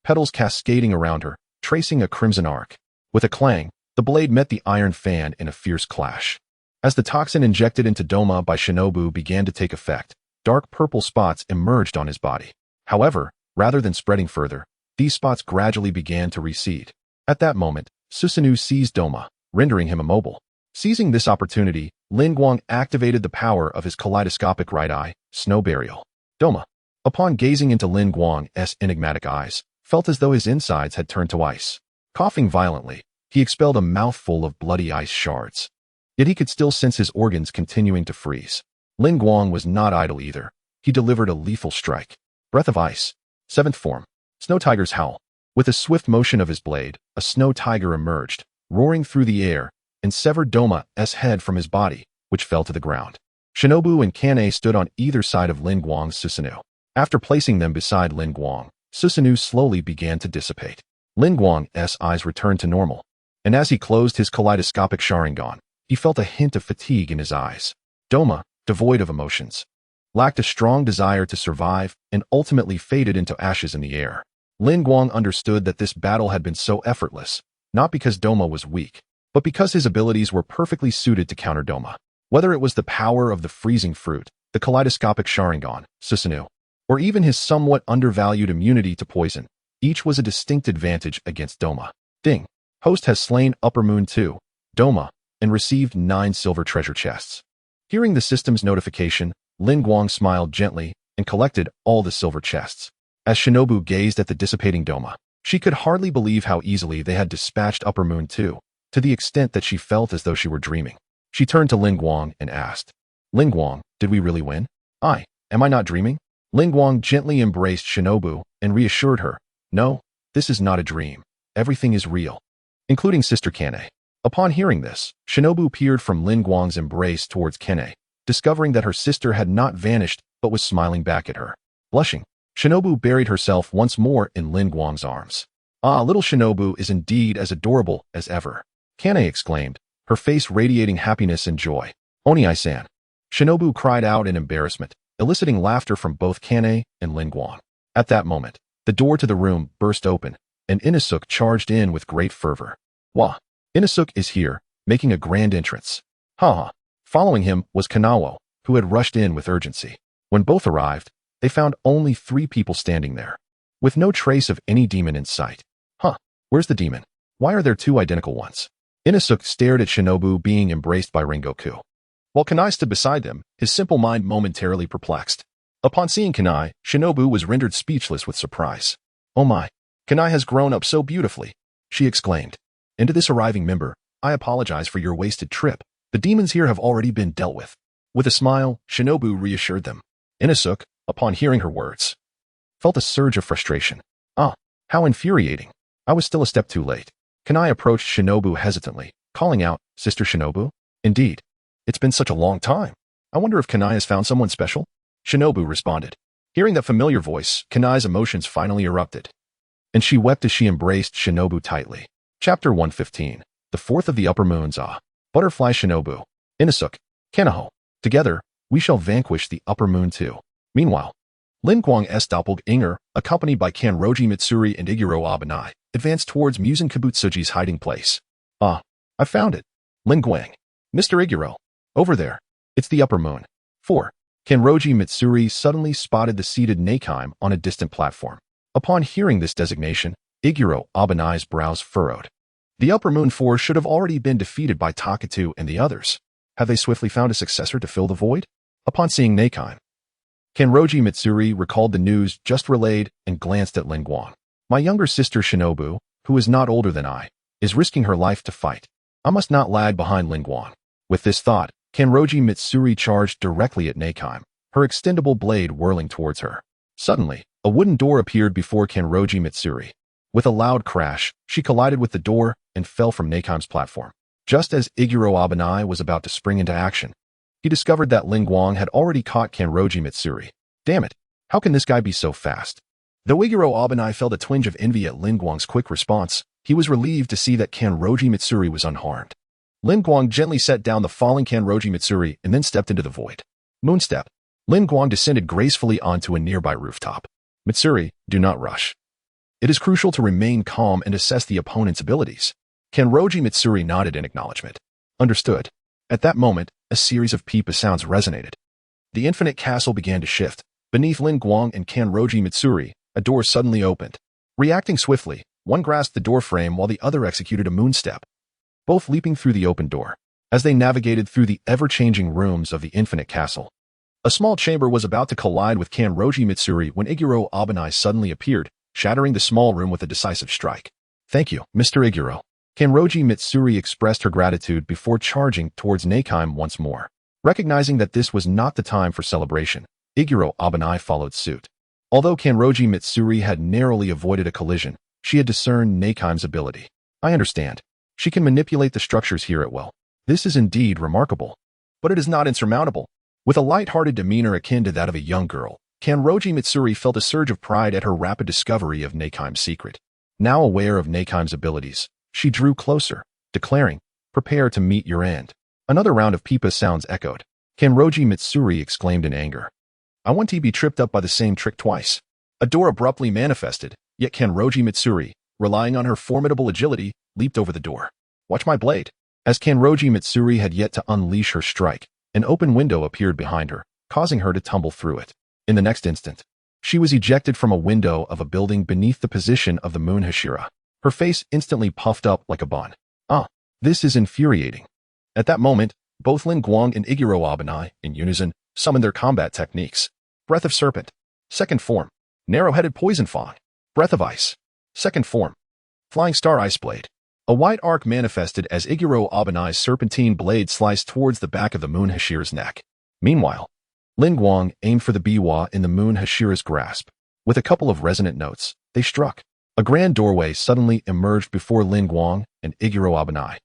Petals cascading around her, tracing a crimson arc. With a clang, the blade met the iron fan in a fierce clash. As the toxin injected into Doma by Shinobu began to take effect, dark purple spots emerged on his body. However, rather than spreading further, these spots gradually began to recede. At that moment, Susanoo seized Doma, rendering him immobile. Seizing this opportunity, Lin Guang activated the power of his kaleidoscopic right eye, Snow Burial. Doma, upon gazing into Lin Guang's enigmatic eyes, felt as though his insides had turned to ice. Coughing violently, he expelled a mouthful of bloody ice shards. Yet he could still sense his organs continuing to freeze. Lin Guang was not idle either. He delivered a lethal strike. Breath of Ice. 7th form. Snow Tiger's Howl. With a swift motion of his blade, a snow tiger emerged, roaring through the air, and severed Doma's head from his body, which fell to the ground. Shinobu and Kane stood on either side of Lin Guang's Susanoo. After placing them beside Lin Guang, Susanoo slowly began to dissipate. Lin Guang's eyes returned to normal, and as he closed his kaleidoscopic Sharingan, he felt a hint of fatigue in his eyes. Doma, devoid of emotions, lacked a strong desire to survive and ultimately faded into ashes in the air. Lin Guang understood that this battle had been so effortless, not because Doma was weak, but because his abilities were perfectly suited to counter Doma. Whether it was the power of the freezing fruit, the kaleidoscopic Sharingan, Susanoo, or even his somewhat undervalued immunity to poison, each was a distinct advantage against Doma. Ding. Host has slain Upper Moon 2, Doma, and received 9 silver treasure chests. Hearing the system's notification, Lin Guang smiled gently and collected all the silver chests. As Shinobu gazed at the dissipating Doma, she could hardly believe how easily they had dispatched Upper Moon 2, to the extent that she felt as though she were dreaming. She turned to Lin Guang and asked, Lin Guang, did we really win? Am I not dreaming? Lin Guang gently embraced Shinobu and reassured her, no, this is not a dream. Everything is real, including Sister Kane. Upon hearing this, Shinobu peered from Lin Guang's embrace towards Kane, discovering that her sister had not vanished but was smiling back at her. Blushing, Shinobu buried herself once more in Lin Guang's arms. Ah, little Shinobu is indeed as adorable as ever, Kane exclaimed, her face radiating happiness and joy. Oni-san. Shinobu cried out in embarrassment, eliciting laughter from both Kane and Lin Guang. At that moment, the door to the room burst open, and Inosuke charged in with great fervor. Wah! Inosuke is here, making a grand entrance. Ha! Following him was Kanawo, who had rushed in with urgency. When both arrived, they found only 3 people standing there, with no trace of any demon in sight. Huh, where's the demon? Why are there 2 identical ones? Inosuke stared at Shinobu being embraced by Rengoku, while Kanai stood beside them, his simple mind momentarily perplexed. Upon seeing Kanai, Shinobu was rendered speechless with surprise. Oh my, Kanai has grown up so beautifully, she exclaimed. And to this arriving member, I apologize for your wasted trip. The demons here have already been dealt with. With a smile, Shinobu reassured them. Inosuke, upon hearing her words, felt a surge of frustration. Ah, how infuriating. I was still a step too late. Kanai approached Shinobu hesitantly, calling out, Sister Shinobu? Indeed. It's been such a long time. I wonder if Kanai has found someone special? Shinobu responded. Hearing that familiar voice, Kanai's emotions finally erupted, and she wept as she embraced Shinobu tightly. Chapter 115. The 4th of the Upper Moons. Butterfly Shinobu. Inosuke. Kanaho. Together, We shall vanquish the upper moon too. Meanwhile, Lin Guang's doppelganger, accompanied by Kanroji Mitsuri and Iguro Abanai, advanced towards Muzan Kibutsuji's hiding place. Ah, I found it. Lin Guang. Mr. Iguro. Over there. It's the upper moon. 4. Kanroji Mitsuri suddenly spotted the seated Nakime on a distant platform. Upon hearing this designation, Iguro Abanai's brows furrowed. The upper moon 4 should have already been defeated by Takatu and the others. Have they swiftly found a successor to fill the void? Upon seeing Nakime, Kanroji Mitsuri recalled the news just relayed and glanced at Lin Guang. My younger sister Shinobu, who is not older than I, is risking her life to fight. I must not lag behind Lin Guang. With this thought, Kanroji Mitsuri charged directly at Nakime, her extendable blade whirling towards her. Suddenly, a wooden door appeared before Kanroji Mitsuri. With a loud crash, she collided with the door and fell from Nakime's platform. Just as Iguro Abanai was about to spring into action, he discovered that Lin Guang had already caught Kanroji Mitsuri. Damn it, how can this guy be so fast? Though Iguro Abanai felt a twinge of envy at Lin Guang's quick response, he was relieved to see that Kanroji Mitsuri was unharmed. Lin Guang gently set down the falling Kanroji Mitsuri and then stepped into the void. Moonstep. Lin Guang descended gracefully onto a nearby rooftop. Mitsuri, do not rush. It is crucial to remain calm and assess the opponent's abilities. Kanroji Mitsuri nodded in acknowledgement. Understood. At that moment, a series of peepa sounds resonated. The infinite castle began to shift. Beneath Lin Guang and Kanroji Mitsuri, a door suddenly opened. Reacting swiftly, one grasped the door frame while the other executed a moonstep, both leaping through the open door. As they navigated through the ever-changing rooms of the infinite castle, a small chamber was about to collide with Kanroji Mitsuri when Iguro Abanai suddenly appeared, shattering the small room with a decisive strike. Thank you, Mr. Iguro. Kanroji Mitsuri expressed her gratitude before charging towards Nakime once more. Recognizing that this was not the time for celebration, Iguro Abanai followed suit. Although Kanroji Mitsuri had narrowly avoided a collision, she had discerned Nakime's ability. I understand. She can manipulate the structures here at will. This is indeed remarkable. But it is not insurmountable. With a light-hearted demeanor akin to that of a young girl, Kanroji Mitsuri felt a surge of pride at her rapid discovery of Nakime's secret. Now aware of Nakime's abilities, she drew closer, declaring, prepare to meet your end. Another round of peepa sounds echoed. Kanroji Mitsuri exclaimed in anger. I want to be tripped up by the same trick twice. A door abruptly manifested, yet Kanroji Mitsuri, relying on her formidable agility, leaped over the door. Watch my blade. As Kanroji Mitsuri had yet to unleash her strike, an open window appeared behind her, causing her to tumble through it. In the next instant, she was ejected from a window of a building beneath the position of the moon Hashira. Her face instantly puffed up like a bun. Ah, this is infuriating. At that moment, both Lin Guang and Iguro Abanai, in unison, summoned their combat techniques. Breath of Serpent. Second form. Narrow-headed Poison Fang. Breath of Ice. Second form. Flying Star Ice Blade. A white arc manifested as Iguro Abanai's serpentine blade sliced towards the back of the moon Hashira's neck. Meanwhile, Lin Guang aimed for the biwa in the moon Hashira's grasp. With a couple of resonant notes, they struck. A grand doorway suddenly emerged before Lin Guang and Iguro Abanai,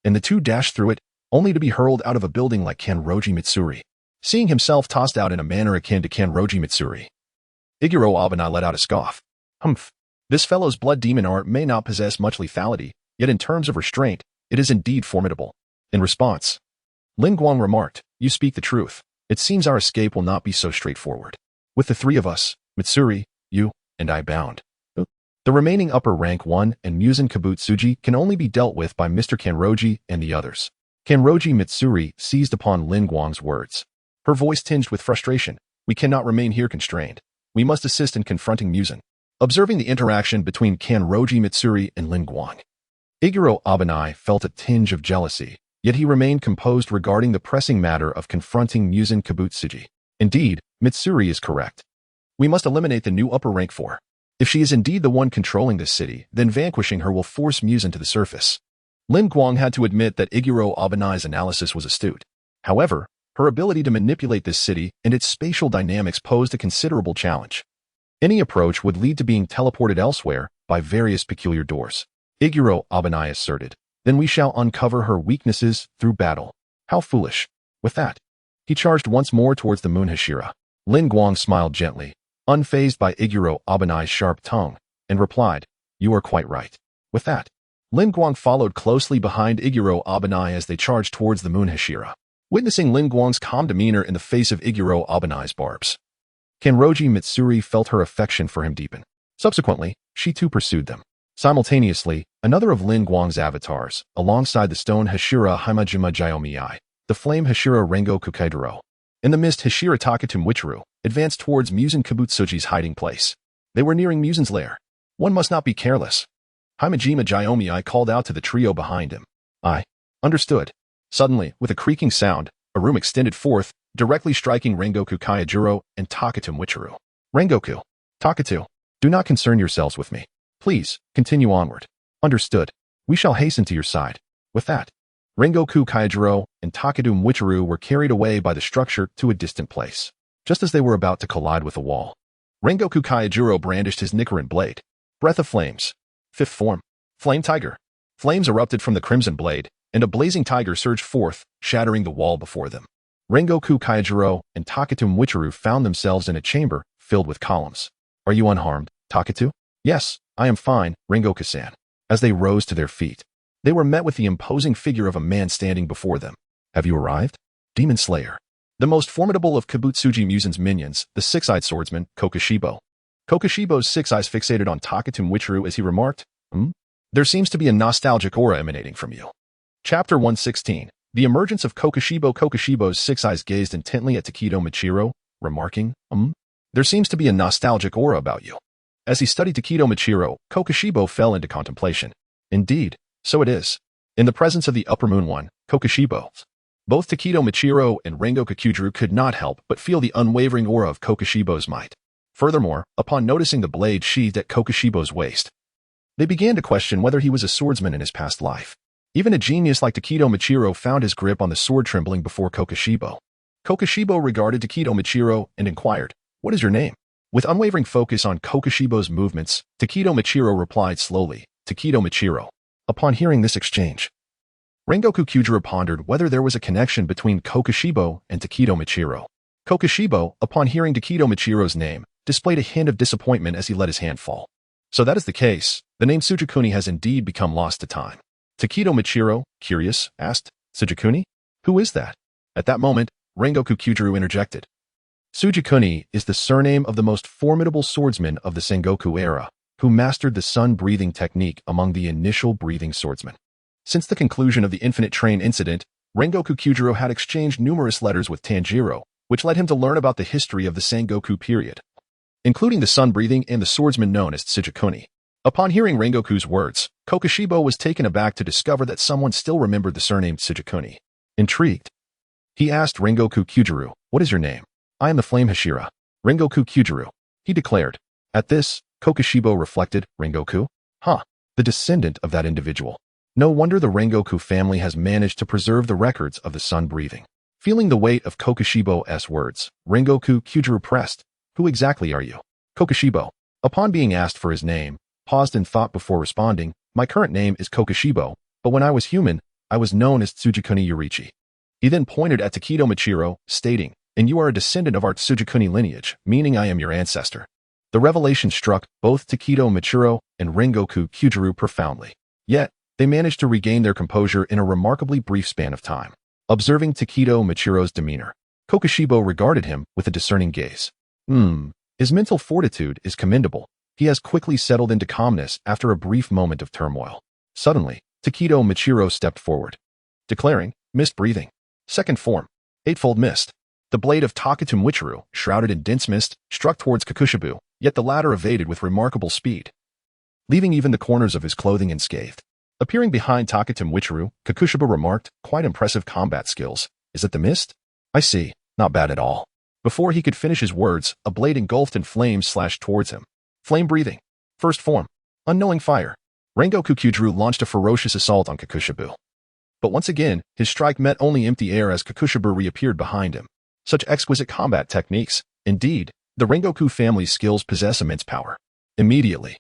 and the two dashed through it, only to be hurled out of a building like Kanroji Mitsuri. Seeing himself tossed out in a manner akin to Kanroji Mitsuri, Iguro Abanai let out a scoff. Humph. This fellow's blood demon art may not possess much lethality, yet in terms of restraint, it is indeed formidable. In response, Lin Guang remarked, you speak the truth. It seems our escape will not be so straightforward. With the three of us, Mitsuri, you, and I bound. The remaining upper rank 1 and Muzan Kibutsuji can only be dealt with by Mr. Kanroji and the others. Kanroji Mitsuri seized upon Lin Guang's words. Her voice tinged with frustration. We cannot remain here constrained. We must assist in confronting Muzan. Observing the interaction between Kanroji Mitsuri and Lin Guang, Iguro Abanai felt a tinge of jealousy, yet he remained composed regarding the pressing matter of confronting Muzan Kibutsuji. Indeed, Mitsuri is correct. We must eliminate the new upper rank 4. If she is indeed the one controlling this city, then vanquishing her will force Muzan to the surface. Lin Guang had to admit that Iguro Abanai's analysis was astute. However, her ability to manipulate this city and its spatial dynamics posed a considerable challenge. Any approach would lead to being teleported elsewhere by various peculiar doors. Iguro Abanai asserted, then we shall uncover her weaknesses through battle. How foolish. With that, he charged once more towards the moon Hashira. Lin Guang smiled gently, unfazed by Iguro Abanai's sharp tongue, and replied, you are quite right. With that, Lin Guang followed closely behind Iguro Abanai as they charged towards the moon Hashira. Witnessing Lin Guang's calm demeanor in the face of Iguro Abanai's barbs, Kanroji Mitsuri felt her affection for him deepen. Subsequently, she too pursued them. Simultaneously, another of Lin Guang's avatars, alongside the stone Hashira Himajima Jyomiai, the flame Hashira Rengo Kukaidoro. In the mist, Hashira Takatum Wichiru advanced towards Muzan Kibutsuji's hiding place. They were nearing Muzan's lair. One must not be careless. Himajima Jyomiai called out to the trio behind him. I understood. Suddenly, with a creaking sound, a room extended forth, directly striking Rengoku Kaijuro and Takatum Wichiru. Rengoku, Takatu, do not concern yourselves with me. Please, continue onward. Understood. We shall hasten to your side. With that, Rengoku Kaijuro and Takatum Wichiru were carried away by the structure to a distant place. Just as they were about to collide with a wall, Rengoku Kaijuro brandished his Nichiren blade. Breath of Flames. Fifth form. Flame Tiger. Flames erupted from the crimson blade, and a blazing tiger surged forth, shattering the wall before them. Rengoku Kaijuro and Takatum Wichiru found themselves in a chamber filled with columns. Are you unharmed, Takatu? Yes, I am fine, Rengoku-san. As they rose to their feet, they were met with the imposing figure of a man standing before them. Have you arrived? Demon Slayer. The most formidable of Kibutsuji Muzan's minions, the six-eyed swordsman, Kokushibo. Kokushibo's six eyes fixated on Takatum Wichiru as he remarked, There seems to be a nostalgic aura emanating from you. Chapter 116. The emergence of Kokushibo. Kokushibo's six eyes gazed intently at Takedo Michiro, remarking, There seems to be a nostalgic aura about you. As he studied Takedo Michiro, Kokushibo fell into contemplation. Indeed, so it is. In the presence of the Upper Moon One, Kokushibo, both Takedo Michiro and Rengoku Kyujuru could not help but feel the unwavering aura of Kokushibo's might. Furthermore, upon noticing the blade sheathed at Kokushibo's waist, they began to question whether he was a swordsman in his past life. Even a genius like Takedo Michiro found his grip on the sword trembling before Kokushibo. Kokushibo regarded Takedo Michiro and inquired, What is your name? With unwavering focus on Kokushibo's movements, Takedo Michiro replied slowly, Takedo Michiro. Upon hearing this exchange, Rengoku Kyujuru pondered whether there was a connection between Kokushibo and Takedo Michiro. Kokushibo, upon hearing Takedo Michiro's name, displayed a hint of disappointment as he let his hand fall. So that is the case. The name Tsujikuni has indeed become lost to time. Takedo Michiro, curious, asked, Tsujikuni? Who is that? At that moment, Rengoku Kyujuru interjected. Tsujikuni is the surname of the most formidable swordsman of the Sengoku era, who mastered the sun-breathing technique among the initial breathing swordsmen. Since the conclusion of the Infinite Train incident, Rengoku Kyujuru had exchanged numerous letters with Tanjiro, which led him to learn about the history of the Sengoku period, including the sun-breathing and the swordsman known as Tsujikuni. Upon hearing Rengoku's words, Kokushibo was taken aback to discover that someone still remembered the surname Tsujikuni. Intrigued, he asked Rengoku Kyujuru, What is your name? I am the Flame Hashira. Rengoku Kyujuru, he declared. At this, Kokushibo reflected, Rengoku? The descendant of that individual. No wonder the Rengoku family has managed to preserve the records of the sun-breathing. Feeling the weight of Kokushibo's words, Rengoku Kyujuru pressed, Who exactly are you? Kokushibo, upon being asked for his name, paused in thought before responding, My current name is Kokushibo, but when I was human, I was known as Tsujikuni Yurichi. He then pointed at Takedo Michiro, stating, And you are a descendant of our Tsujikuni lineage, meaning I am your ancestor. The revelation struck both Takedo Michiro and Rengoku Kyujuru profoundly. Yet, they managed to regain their composure in a remarkably brief span of time. Observing Takedo Michiro's demeanor, Kokushibo regarded him with a discerning gaze. His mental fortitude is commendable. He has quickly settled into calmness after a brief moment of turmoil. Suddenly, Takedo Michiro stepped forward, declaring, Mist breathing. Second form. Eightfold mist. The blade of Takatum Wichiru, shrouded in dense mist, struck towards Kokushibo, yet the latter evaded with remarkable speed, leaving even the corners of his clothing unscathed. Appearing behind Takatum Wichiru, Kokushibo remarked, Quite impressive combat skills. Is it the mist? I see. Not bad at all. Before he could finish his words, a blade engulfed in flames slashed towards him. Flame breathing. First form. Unknowing fire. Rengoku Kyujuru launched a ferocious assault on Kokushibo. But once again, his strike met only empty air as Kokushibo reappeared behind him. Such exquisite combat techniques. Indeed, the Rengoku family's skills possess immense power. Immediately,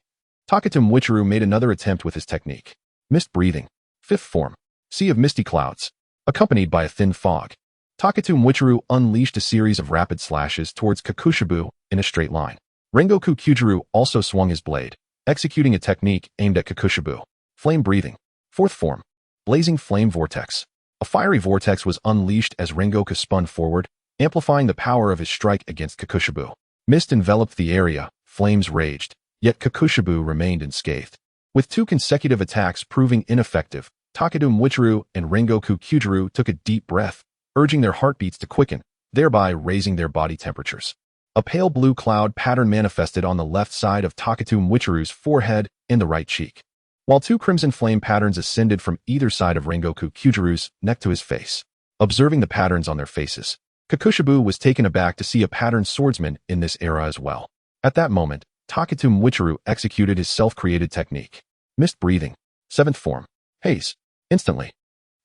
Takatum Wichiru made another attempt with his technique. Mist breathing. Fifth form. Sea of misty clouds. Accompanied by a thin fog, Takatum Wichiru unleashed a series of rapid slashes towards Kokushibo in a straight line. Rengoku Kyujuru also swung his blade, executing a technique aimed at Kokushibo. Flame breathing. Fourth form. Blazing flame vortex. A fiery vortex was unleashed as Rengoku spun forward, amplifying the power of his strike against Kakushibu. Mist enveloped the area, flames raged, yet Kakushibu remained unscathed. With 2 consecutive attacks proving ineffective, Takadu Mwichuru and Rengoku Kyujuru took a deep breath, urging their heartbeats to quicken, thereby raising their body temperatures. A pale blue cloud pattern manifested on the left side of Takadu Mwichuru's forehead and the right cheek, while 2 crimson flame patterns ascended from either side of Rengoku Kyujuru's neck to his face. Observing the patterns on their faces, Kakushibu was taken aback to see a patterned swordsman in this era as well. At that moment, Takadu Mwichuru executed his self-created technique. Mist breathing. 7th form. Haze. Instantly,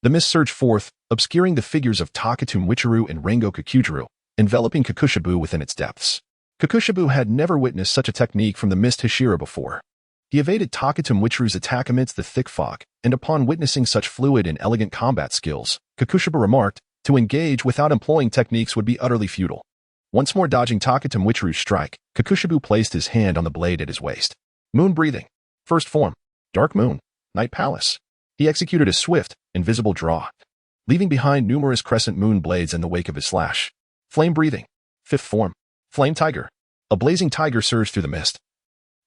the mist surged forth, obscuring the figures of Takadu Mwichuru and Rengoku Kyujuru, enveloping Kakushibu within its depths. Kakushibu had never witnessed such a technique from the Mist Hashira before. He evaded Takadu Mwichuru's attack amidst the thick fog, and upon witnessing such fluid and elegant combat skills, Kakushibu remarked, to engage without employing techniques would be utterly futile. Once more dodging Takadu Mwichuru's strike, Kakushibu placed his hand on the blade at his waist. Moon breathing. 1st form. Dark Moon. Night Palace. He executed a swift, invisible draw, leaving behind numerous crescent moon blades in the wake of his slash. Flame breathing. 5th form. Flame Tiger. A blazing tiger surged through the mist,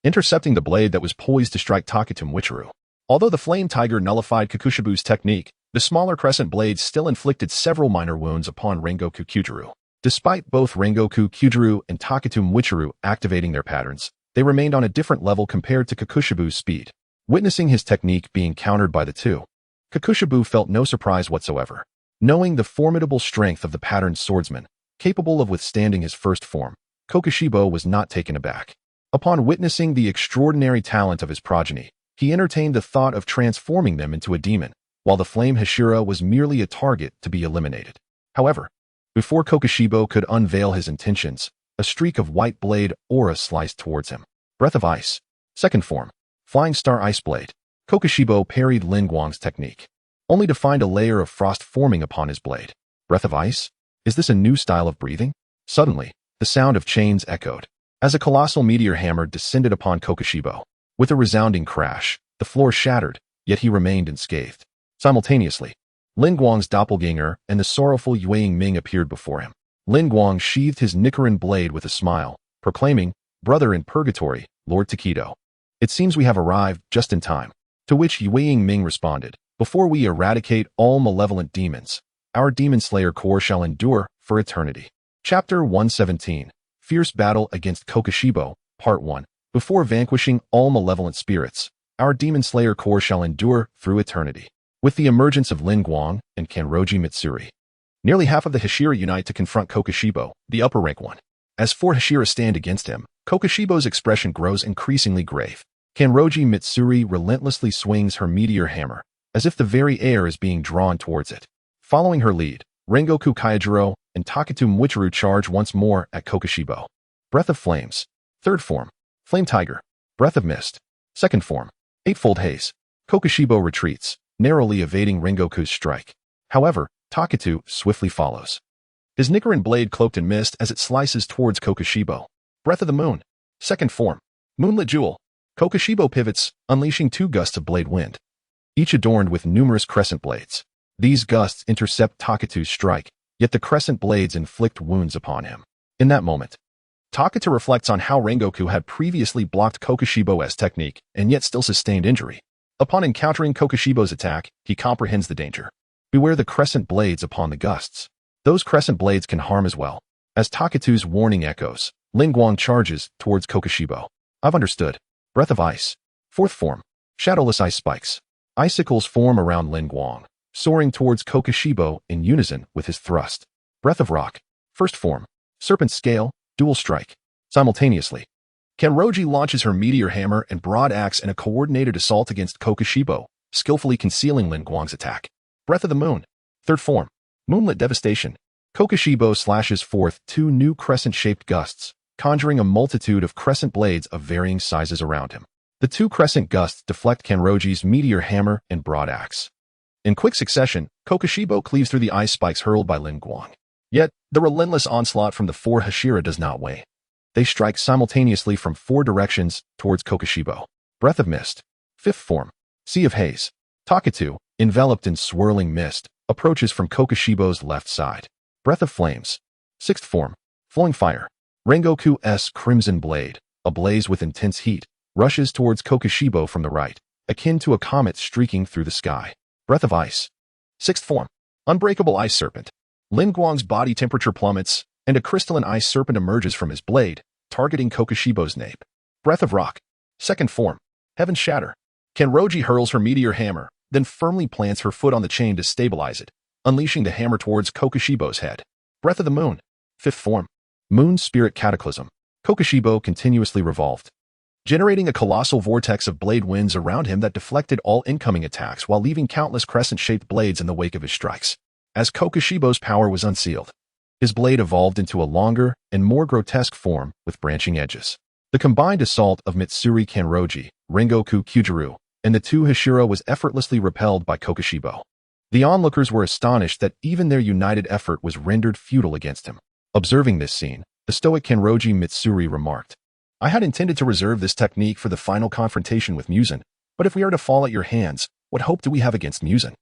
intercepting the blade that was poised to strike Takadu Mwichuru. Although the Flame Tiger nullified Kakushibu's technique, the smaller crescent blades still inflicted several minor wounds upon Rengoku Kyujuru. Despite both Rengoku Kyujuru and Takadu Mwichuru activating their patterns, they remained on a different level compared to Kakushibu's speed. Witnessing his technique being countered by the 2, Kakushibu felt no surprise whatsoever. Knowing the formidable strength of the patterned swordsman, capable of withstanding his 1st form, Kakushibo was not taken aback. Upon witnessing the extraordinary talent of his progeny, he entertained the thought of transforming them into a demon, while the Flame Hashira was merely a target to be eliminated. However, before Kakushibo could unveil his intentions, a streak of white blade aura sliced towards him. Breath of Ice. 2nd form. Flying Star Ice Blade. Kakushibo parried Lin Guang's technique, only to find a layer of frost forming upon his blade. Breath of Ice? Is this a new style of breathing? Suddenly, the sound of chains echoed, as a colossal meteor hammer descended upon Kakushibo. With a resounding crash, the floor shattered, yet he remained unscathed. Simultaneously, Lin Guang's doppelganger and the sorrowful Yue Ming appeared before him. Lin Guang sheathed his Nichiren blade with a smile, proclaiming, "Brother in purgatory, Lord Takedo. It seems we have arrived just in time." To which Yue Ming responded, "Before we eradicate all malevolent demons, our Demon Slayer Corps shall endure for eternity." Chapter 117. Fierce Battle Against Kakushibo, Part 1. Before vanquishing all malevolent spirits, our Demon Slayer Corps shall endure through eternity. With the emergence of Lin Guang and Kanroji Mitsuri, nearly half of the Hashira unite to confront Kakushibo, the upper rank one. As 4 Hashira stand against him, Kakushibo's expression grows increasingly grave. Kanroji Mitsuri relentlessly swings her meteor hammer, as if the very air is being drawn towards it. Following her lead, Rengoku Kyujuro and Takadu Mwichuru charge once more at Kakushibo. Breath of Flames. 3rd form. Flame Tiger. Breath of Mist. 2nd form. Eightfold Haze. Kakushibo retreats, narrowly evading Rengoku's strike. However, Takadu swiftly follows, his Nichiren blade cloaked in mist as it slices towards Kakushibo. Breath of the Moon. 2nd form. Moonlit Jewel. Kakushibo pivots, unleashing 2 gusts of blade wind, each adorned with numerous crescent blades. These gusts intercept Takadu's strike, yet the crescent blades inflict wounds upon him. In that moment, Takadu reflects on how Rengoku had previously blocked Kakushibo's technique and yet still sustained injury. Upon encountering Kakushibo's attack, he comprehends the danger. Beware the crescent blades upon the gusts. Those crescent blades can harm as well. As Takadu's warning echoes, Lin Guang charges towards Kakushibo. I've understood. Breath of Ice. 4th form. Shadowless Ice Spikes. Icicles form around Lin Guang, soaring towards Kakushibo in unison with his thrust. Breath of Rock. 1st form. Serpent Scale. Dual Strike. Simultaneously, Kanroji launches her meteor hammer and broad axe in a coordinated assault against Kakushibo, skillfully concealing Lin Guang's attack. Breath of the Moon. 3rd form. Moonlit Devastation. Kakushibo slashes forth 2 new crescent-shaped gusts, conjuring a multitude of crescent blades of varying sizes around him. The 2 crescent gusts deflect Kanroji's meteor hammer and broad axe. In quick succession, Kakushibo cleaves through the ice spikes hurled by Lin Guang. Yet, the relentless onslaught from the 4 Hashira does not wane. They strike simultaneously from 4 directions towards Kakushibo. Breath of Mist. 5th form. Sea of Haze. Takadu, enveloped in swirling mist, approaches from Kokushibo's left side. Breath of Flames. Sixth form. Flowing Fire. Rengoku's Crimson Blade, ablaze with intense heat, rushes towards Kokushibo from the right, akin to a comet streaking through the sky. Breath of Ice. Sixth form. Unbreakable Ice Serpent. Lin Guang's body temperature plummets, and a crystalline ice serpent emerges from his blade, targeting Kokushibo's nape. Breath of Rock. Second form. Heaven Shatter. Kanroji hurls her meteor hammer, then firmly plants her foot on the chain to stabilize it, unleashing the hammer towards Kokushibo's head. Breath of the Moon. Fifth form. Moon Spirit Cataclysm. Kokushibo continuously revolved, generating a colossal vortex of blade winds around him that deflected all incoming attacks while leaving countless crescent-shaped blades in the wake of his strikes. As Kokushibo's power was unsealed, his blade evolved into a longer and more grotesque form with branching edges. The combined assault of Mitsuri Kanroji, Rengoku Kyujuru, and the two Hashira was effortlessly repelled by Kokushibo. The onlookers were astonished that even their united effort was rendered futile against him. Observing this scene, the stoic Kanroji Mitsuri remarked, "I had intended to reserve this technique for the final confrontation with Muzan, but if we are to fall at your hands, what hope do we have against Muzan?"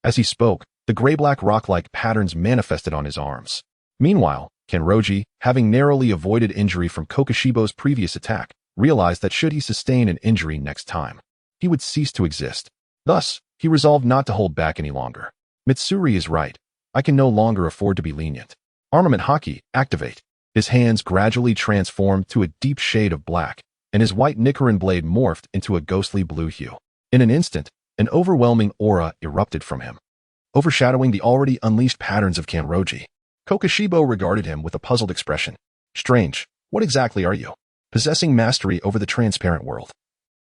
As he spoke, the gray-black rock-like patterns manifested on his arms. Meanwhile, Kanroji, having narrowly avoided injury from Kokushibo's previous attack, realized that should he sustain an injury next time, he would cease to exist. Thus, he resolved not to hold back any longer. Mitsuri is right. I can no longer afford to be lenient. Armament Haki, activate. His hands gradually transformed to a deep shade of black, and his white Nichiren blade morphed into a ghostly blue hue. In an instant, an overwhelming aura erupted from him, overshadowing the already unleashed patterns of Kanroji. Kokushibo regarded him with a puzzled expression. "Strange, what exactly are you?" "Possessing mastery over the transparent world."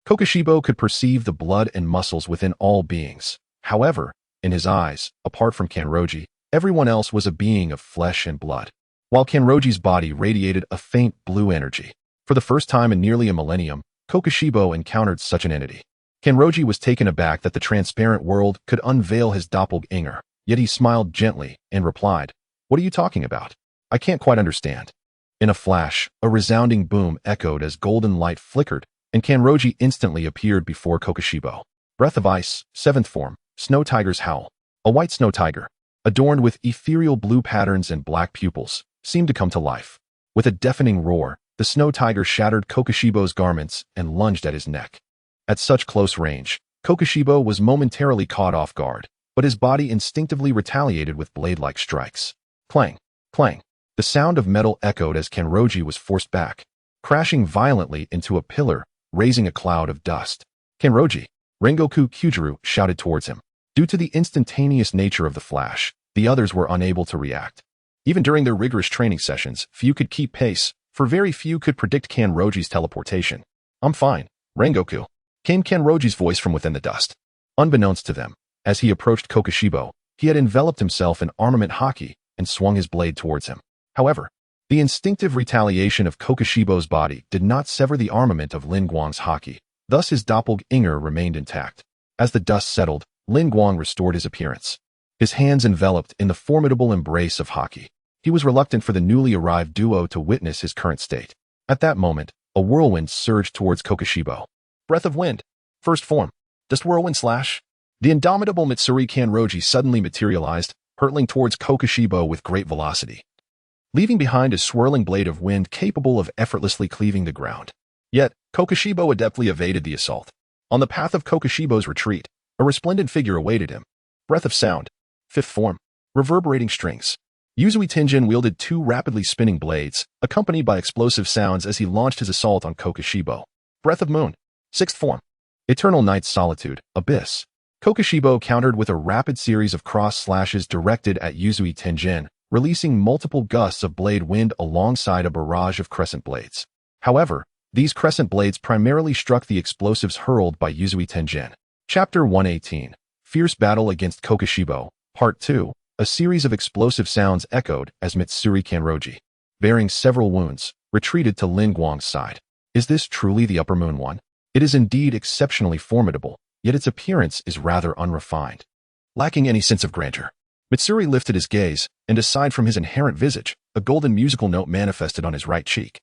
Kokushibo could perceive the blood and muscles within all beings. However, in his eyes, apart from Kanroji, everyone else was a being of flesh and blood, while Kanroji's body radiated a faint blue energy. For the first time in nearly a millennium, Kokushibo encountered such an entity. Kanroji was taken aback that the transparent world could unveil his doppelganger, yet he smiled gently and replied, "What are you talking about? I can't quite understand." In a flash, a resounding boom echoed as golden light flickered, and Kanroji instantly appeared before Kokushibo. Breath of Ice, seventh form, Snow Tiger's Howl. A white snow tiger, adorned with ethereal blue patterns and black pupils, seemed to come to life. With a deafening roar, the snow tiger shattered Kokushibo's garments and lunged at his neck. At such close range, Kokushibo was momentarily caught off guard, but his body instinctively retaliated with blade-like strikes. Clang, clang. The sound of metal echoed as Kanroji was forced back, crashing violently into a pillar, raising a cloud of dust. "Kanroji!" Rengoku Kyujuru shouted towards him. Due to the instantaneous nature of the flash, the others were unable to react. Even during their rigorous training sessions, few could keep pace, for very few could predict Kanroji's teleportation. "I'm fine, Rengoku," came Kanroji's voice from within the dust. Unbeknownst to them, as he approached Kokushibo, he had enveloped himself in armament Haki and swung his blade towards him. However, the instinctive retaliation of Kokushibo's body did not sever the armament of Lin Guang's Haki. Thus his doppelganger remained intact. As the dust settled, Lin Guang restored his appearance, his hands enveloped in the formidable embrace of Haki. He was reluctant for the newly arrived duo to witness his current state. At that moment, a whirlwind surged towards Kokushibo. Breath of Wind. First form. Dust Whirlwind Slash. The indomitable Mitsuri Kanroji suddenly materialized, hurtling towards Kokushibo with great velocity, leaving behind a swirling blade of wind capable of effortlessly cleaving the ground. Yet, Kokushibo adeptly evaded the assault. On the path of Kokushibo's retreat, a resplendent figure awaited him. Breath of Sound. Fifth form. Reverberating Strings. Yuzui Tenjin wielded two rapidly spinning blades, accompanied by explosive sounds as he launched his assault on Kokushibo. Breath of Moon. Sixth form. Eternal Night's Solitude. Abyss. Kokushibo countered with a rapid series of cross slashes directed at Yuzui Tenjin, releasing multiple gusts of blade wind alongside a barrage of crescent blades. However, these crescent blades primarily struck the explosives hurled by Yuzui Tenjin. Chapter 118. Fierce Battle Against Kokushibo. Part 2. A series of explosive sounds echoed as Mitsuri Kanroji, bearing several wounds, retreated to Lin Guang's side. Is this truly the Upper Moon one? It is indeed exceptionally formidable, yet its appearance is rather unrefined, lacking any sense of grandeur. Mitsuri lifted his gaze, and aside from his inherent visage, a golden musical note manifested on his right cheek,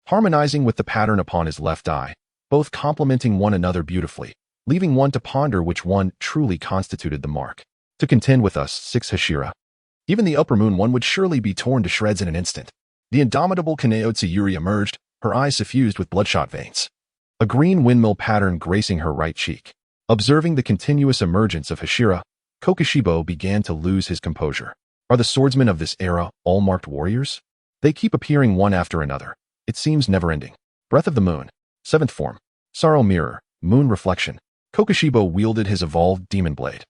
harmonizing with the pattern upon his left eye, both complementing one another beautifully, leaving one to ponder which one truly constituted the mark. to contend with us, 6 Hashira. Even the upper moon one would surely be torn to shreds in an instant. The indomitable Kaneo Tsuyuri emerged, her eyes suffused with bloodshot veins. A green windmill pattern gracing her right cheek. Observing the continuous emergence of Hashira, Kokushibo began to lose his composure. Are the swordsmen of this era all marked warriors? They keep appearing one after another. It seems never-ending. Breath of the Moon. 7th form. Sorrow Mirror. Moon Reflection. Kokushibo wielded his evolved demon blade,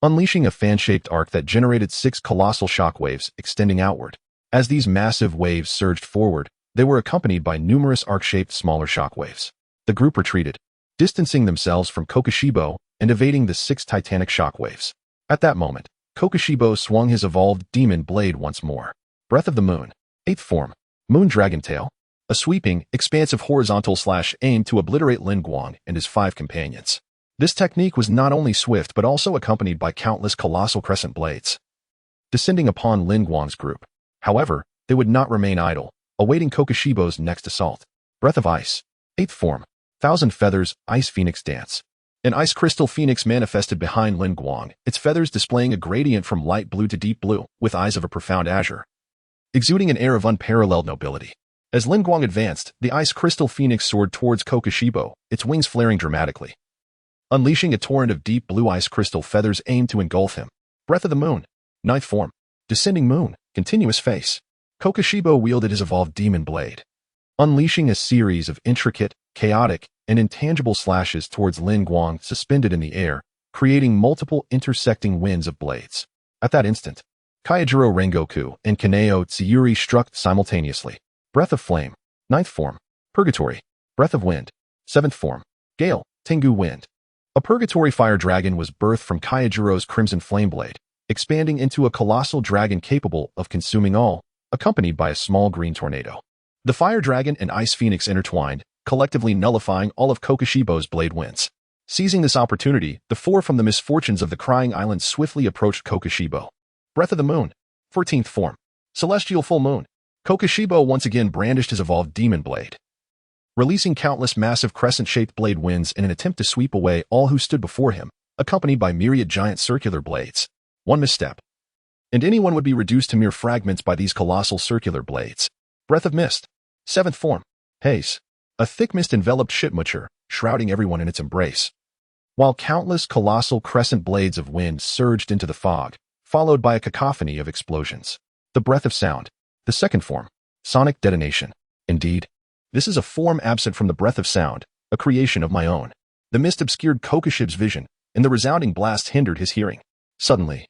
unleashing a fan-shaped arc that generated 6 colossal shockwaves extending outward. As these massive waves surged forward, they were accompanied by numerous arc-shaped smaller shockwaves. The group retreated, distancing themselves from Kokushibo and evading the 6 titanic shockwaves. At that moment, Kokushibo swung his evolved demon blade once more. Breath of the Moon. 8th form. Moon Dragon Tail. A sweeping, expansive horizontal slash aimed to obliterate Lin Guang and his 5 companions. This technique was not only swift but also accompanied by countless colossal crescent blades, descending upon Lin Guang's group. However, they would not remain idle, awaiting Kokushibo's next assault. Breath of Ice. 8th form. Thousand Feathers, Ice Phoenix Dance. An ice crystal phoenix manifested behind Lin Guang, its feathers displaying a gradient from light blue to deep blue, with eyes of a profound azure, exuding an air of unparalleled nobility. As Lin Guang advanced, the ice crystal phoenix soared towards Kokushibo, its wings flaring dramatically, unleashing a torrent of deep blue ice crystal feathers aimed to engulf him. Breath of the Moon. 9th form. Descending Moon. Continuous Face. Kokushibo wielded his evolved demon blade, unleashing a series of intricate, chaotic, and intangible slashes towards Lin Guang suspended in the air, creating multiple intersecting winds of blades. At that instant, Kaijiro Rengoku and Kaneo Tsuyuri struck simultaneously. Breath of Flame. 9th form. Purgatory. Breath of Wind. 7th form. Gale. Tengu Wind. A purgatory fire dragon was birthed from Kaijiro's crimson flame blade, expanding into a colossal dragon capable of consuming all, accompanied by a small green tornado. The fire dragon and ice phoenix intertwined, collectively nullifying all of Kokushibo's blade winds. Seizing this opportunity, the 4 from the misfortunes of the Crying Island swiftly approached Kokushibo. Breath of the Moon. 14th form. Celestial Full Moon. Kokushibo once again brandished his evolved demon blade, releasing countless massive crescent-shaped blade winds in an attempt to sweep away all who stood before him, accompanied by myriad giant circular blades. One misstep, and anyone would be reduced to mere fragments by these colossal circular blades. Breath of Mist. 7th form. Haze. A thick mist enveloped Shitmucher, shrouding everyone in its embrace, while countless colossal crescent blades of wind surged into the fog, followed by a cacophony of explosions. The Breath of Sound. The 2nd form. Sonic Detonation. Indeed, this is a form absent from the Breath of Sound, a creation of my own. The mist obscured Kokushib's vision, and the resounding blast hindered his hearing. Suddenly,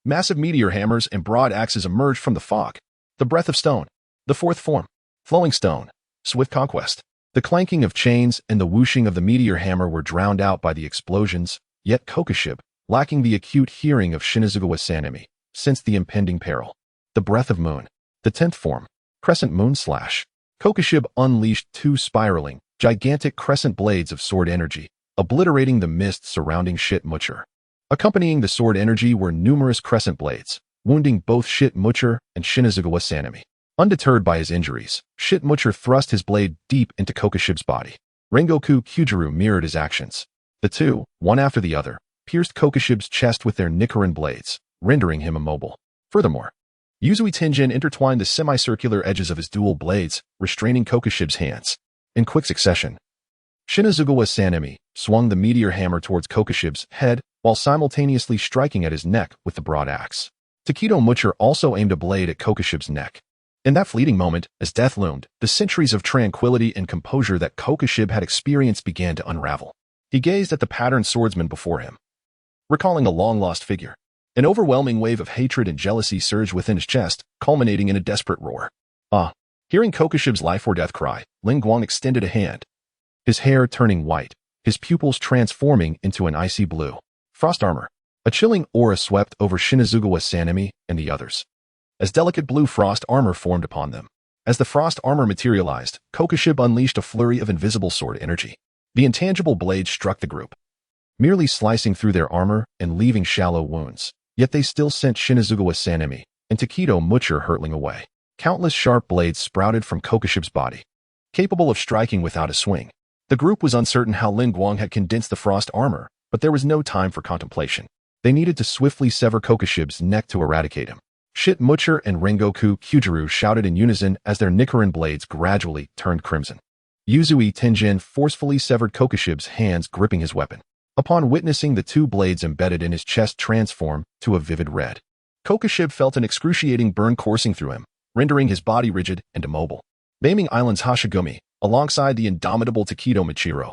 massive meteor hammers and broad axes emerged from the fog. The Breath of Stone. The 4th form. Flowing Stone. Swift Conquest. The clanking of chains and the whooshing of the meteor hammer were drowned out by the explosions, yet Kokushib, lacking the acute hearing of Shinazugawa Sanemi, sensed the impending peril. The Breath of Moon. The 10th form. Crescent Moon Slash. Kokushib unleashed 2 spiraling, gigantic crescent blades of sword energy, obliterating the mist surrounding Shitmucher. Accompanying the sword energy were numerous crescent blades, wounding both Shitmucher and Shinazugawa Sanemi. Undeterred by his injuries, Shitmucher thrust his blade deep into Kokushib's body. Rengoku Kyujiro mirrored his actions. The 2, one after the other, pierced Kokushib's chest with their Nichiren blades, rendering him immobile. Furthermore, Yuzui Tenjin intertwined the semicircular edges of his dual blades, restraining Kokushib's hands. In quick succession, Shinazugawa Sanemi swung the meteor hammer towards Kokushib's head while simultaneously striking at his neck with the broad axe. Takedo Mucher also aimed a blade at Kokushib's neck. In that fleeting moment, as death loomed, the centuries of tranquility and composure that Kokushib had experienced began to unravel. He gazed at the patterned swordsman before him, recalling a long-lost figure. An overwhelming wave of hatred and jealousy surged within his chest, culminating in a desperate roar. Ah! Hearing Kokushib's life-or-death cry, Lin Guang extended a hand, his hair turning white, his pupils transforming into an icy blue. Frost armor. A chilling aura swept over Shinazugawa Sanemi and the others, as delicate blue frost armor formed upon them. As the frost armor materialized, Kokushib unleashed a flurry of invisible sword energy. The intangible blade struck the group, merely slicing through their armor and leaving shallow wounds. Yet they still sent Shinazugawa Sanemi and Takedo Mucher hurtling away. Countless sharp blades sprouted from Kokushib's body, capable of striking without a swing. The group was uncertain how Lin Guang had condensed the frost armor, but there was no time for contemplation. They needed to swiftly sever Kokushiba's neck to eradicate him. Shit Mucher and Rengoku Kyujiro shouted in unison as their Nichiren blades gradually turned crimson. Yuzui Tenjin forcefully severed Kokushiba's hands gripping his weapon. Upon witnessing the two blades embedded in his chest transform to a vivid red, Kokushiba felt an excruciating burn coursing through him, rendering his body rigid and immobile. Naming Island's Hashigumi, alongside the indomitable Takedo Michiro,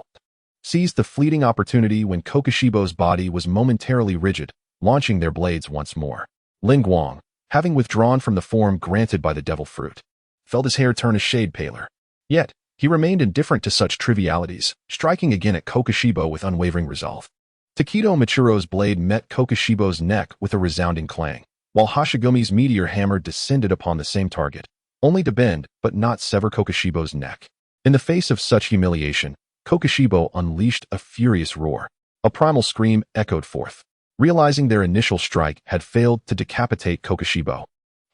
seized the fleeting opportunity when Kokushiba's body was momentarily rigid, launching their blades once more. Lin Guang, having withdrawn from the form granted by the devil fruit, felt his hair turn a shade paler. Yet, he remained indifferent to such trivialities, striking again at Kokushiba with unwavering resolve. Takedo Michiro's blade met Kokushiba's neck with a resounding clang, while Hashigumi's meteor hammer descended upon the same target, only to bend but not sever Kokushiba's neck. In the face of such humiliation, Kokushiba unleashed a furious roar. A primal scream echoed forth. Realizing their initial strike had failed to decapitate Kokushiba,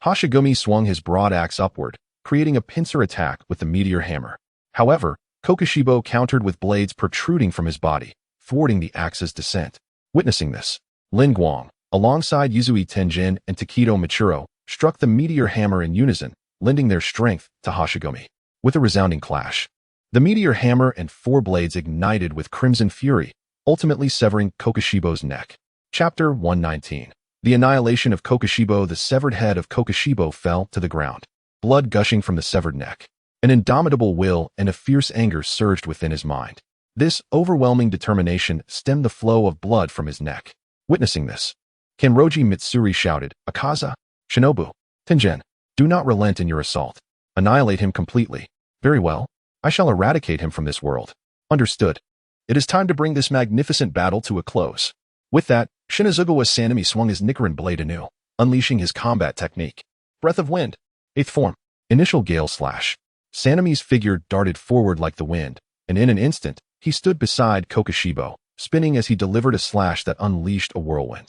Hashigumi swung his broad axe upward, creating a pincer attack with the meteor hammer. However, Kokushiba countered with blades protruding from his body, thwarting the axe's descent. Witnessing this, Lin Guang, alongside Yuzui Tenjin and Takedo Michiro, struck the meteor hammer in unison, lending their strength to Hashigumi. With a resounding clash, the meteor hammer and four blades ignited with crimson fury, ultimately severing Kokushiba's neck. Chapter 119. The annihilation of Kokushiba. The severed head of Kokushiba fell to the ground, blood gushing from the severed neck. An indomitable will and a fierce anger surged within his mind. This overwhelming determination stemmed the flow of blood from his neck. Witnessing this, Kenroji Mitsuri shouted, "Akaza, Shinobu, Tenjin, do not relent in your assault. Annihilate him completely." "Very well. I shall eradicate him from this world." "Understood. It is time to bring this magnificent battle to a close." With that, Shinazugawa Sanemi swung his Nichiren blade anew, unleashing his combat technique. Breath of Wind. 8th form. Initial Gale Slash. Sanemi's figure darted forward like the wind, and in an instant, he stood beside Kokushiba, spinning as he delivered a slash that unleashed a whirlwind.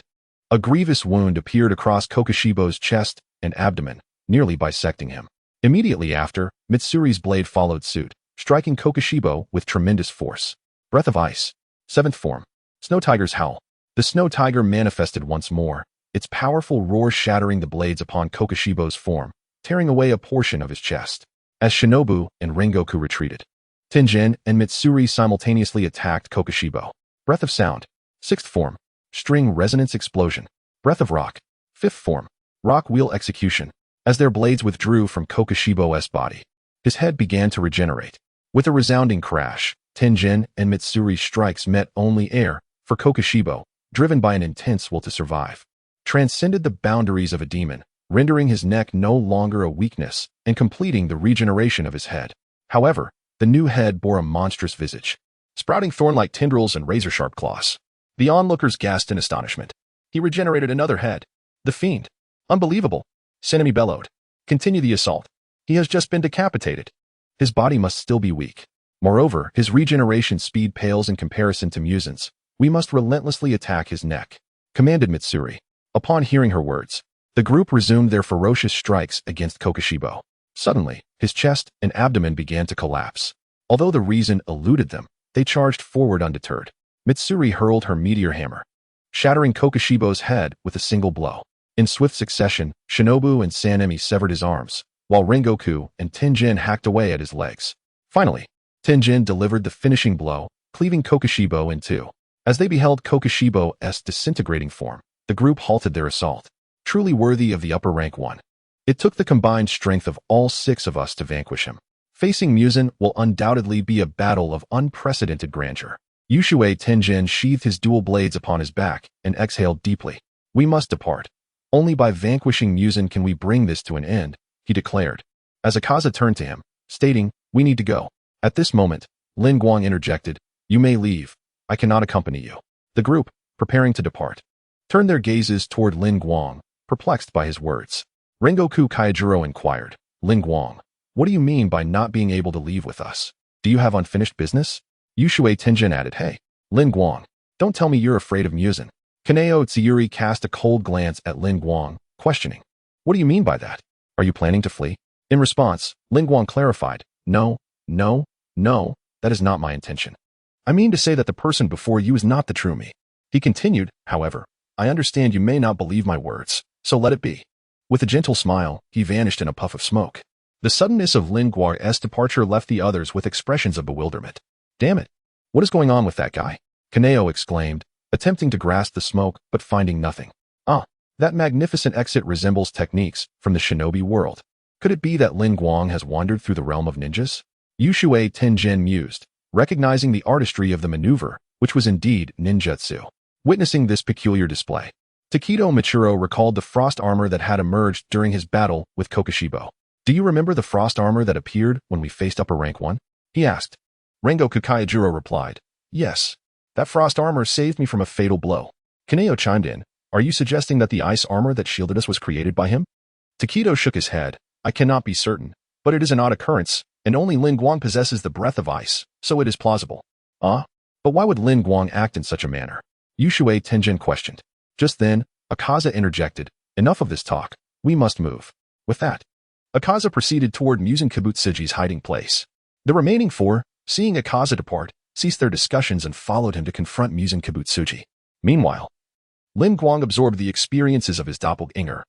A grievous wound appeared across Kokushiba's chest and abdomen, nearly bisecting him. Immediately after, Mitsuri's blade followed suit, striking Kokushiba with tremendous force. Breath of Ice. 7th form. Snow Tiger's Howl. The Snow Tiger manifested once more, its powerful roar shattering the blades upon Kokushiba's form, tearing away a portion of his chest. As Shinobu and Rengoku retreated, Tenjin and Mitsuri simultaneously attacked Kokushiba. Breath of Sound. 6th form. String Resonance Explosion. Breath of Rock. 5th form. Rock Wheel Execution. As their blades withdrew from Kokushiba's body, his head began to regenerate. With a resounding crash, Tenjin and Mitsuri's strikes met only air, for Kokushiba, driven by an intense will to survive, transcended the boundaries of a demon, rendering his neck no longer a weakness and completing the regeneration of his head. However, the new head bore a monstrous visage, sprouting thorn-like tendrils and razor-sharp claws. The onlookers gasped in astonishment. He regenerated another head. The fiend. Unbelievable. Sanemi bellowed. Continue the assault. He has just been decapitated. His body must still be weak. Moreover, his regeneration speed pales in comparison to Muzan's. We must relentlessly attack his neck, commanded Mitsuri. Upon hearing her words, the group resumed their ferocious strikes against Kokushiba. Suddenly, his chest and abdomen began to collapse. Although the reason eluded them, they charged forward undeterred. Mitsuri hurled her meteor hammer, shattering Kokushiba's head with a single blow. In swift succession, Shinobu and Sanemi severed his arms, while Rengoku and Tenjin hacked away at his legs. Finally, Tenjin delivered the finishing blow, cleaving Kokushiba in two. As they beheld Kokushiba's disintegrating form, the group halted their assault. Truly worthy of the upper rank one. It took the combined strength of all 6 of us to vanquish him. Facing Muzan will undoubtedly be a battle of unprecedented grandeur. Yushui Tenjin sheathed his dual blades upon his back and exhaled deeply. We must depart. Only by vanquishing Muzan can we bring this to an end, he declared. As Akaza turned to him, stating, "We need to go." At this moment, Lin Guang interjected, "You may leave. I cannot accompany you." The group, preparing to depart, turned their gazes toward Lin Guang, perplexed by his words. Rengoku Kaijuro inquired, "Lin Guang, what do you mean by not being able to leave with us? Do you have unfinished business?" Yushui Tenjin added, "Hey, Lin Guang, don't tell me you're afraid of Muzan." Kaneo Tsuyuri cast a cold glance at Lin Guang, questioning, "What do you mean by that? Are you planning to flee?" In response, Lin Guang clarified, No, that is not my intention. I mean to say that the person before you is not the true me." He continued, however, I understand you may not believe my words, so let it be. With a gentle smile, he vanished in a puff of smoke. The suddenness of Lin Guang's departure left the others with expressions of bewilderment. Damn it! What is going on with that guy? Kaneo exclaimed, attempting to grasp the smoke but finding nothing. Ah, that magnificent exit resembles techniques from the shinobi world. Could it be that Lin Guang has wandered through the realm of ninjas? Yushui Tenjin mused, recognizing the artistry of the maneuver, which was indeed ninjutsu. Witnessing this peculiar display, Takedo Michiro recalled the frost armor that had emerged during his battle with Kokushibo. Do you remember the frost armor that appeared when we faced upper rank 1? He asked. Rengo Kakayajuro replied. Yes. That frost armor saved me from a fatal blow. Kaneo chimed in. Are you suggesting that the ice armor that shielded us was created by him? Takedo shook his head. I cannot be certain, but it is an odd occurrence, and only Lin Guang possesses the breath of ice, so it is plausible. But why would Lin Guang act in such a manner? Yushui Tenjin questioned. Just then, Akaza interjected. Enough of this talk. We must move. With that, Akaza proceeded toward Muzan Kibutsuji's hiding place. The remaining 4, seeing Akaza depart, ceased their discussions and followed him to confront Muzan Kibutsuji. Meanwhile, Lin Guang absorbed the experiences of his doppelganger.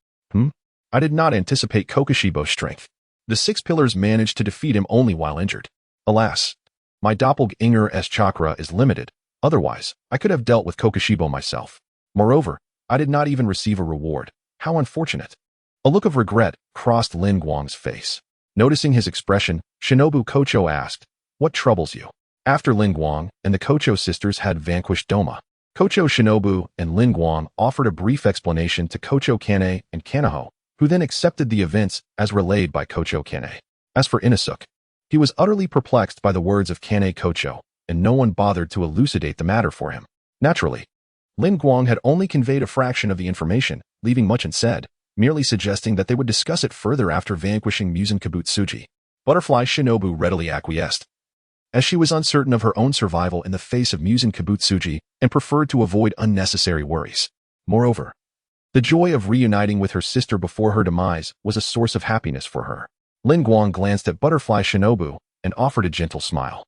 I did not anticipate Kokushibo's strength. The 6 pillars managed to defeat him only while injured. Alas, my doppelganger's chakra is limited. Otherwise, I could have dealt with Kokushibo myself. Moreover, I did not even receive a reward. How unfortunate. A look of regret crossed Lin Guang's face. Noticing his expression, Shinobu Kocho asked, What troubles you? After Lin Guang and the Kocho sisters had vanquished Doma, Kocho Shinobu and Lin Guang offered a brief explanation to Kocho Kane and Kanaho, who then accepted the events as relayed by Kocho Kane. As for Inosuke, he was utterly perplexed by the words of Kane Kocho, and no one bothered to elucidate the matter for him. Naturally, Lin Guang had only conveyed a fraction of the information, leaving much unsaid, merely suggesting that they would discuss it further after vanquishing Muzan Kibutsuji. Butterfly Shinobu readily acquiesced, as she was uncertain of her own survival in the face of Muzan Kibutsuji and preferred to avoid unnecessary worries. Moreover, the joy of reuniting with her sister before her demise was a source of happiness for her. Lin Guang glanced at Butterfly Shinobu and offered a gentle smile.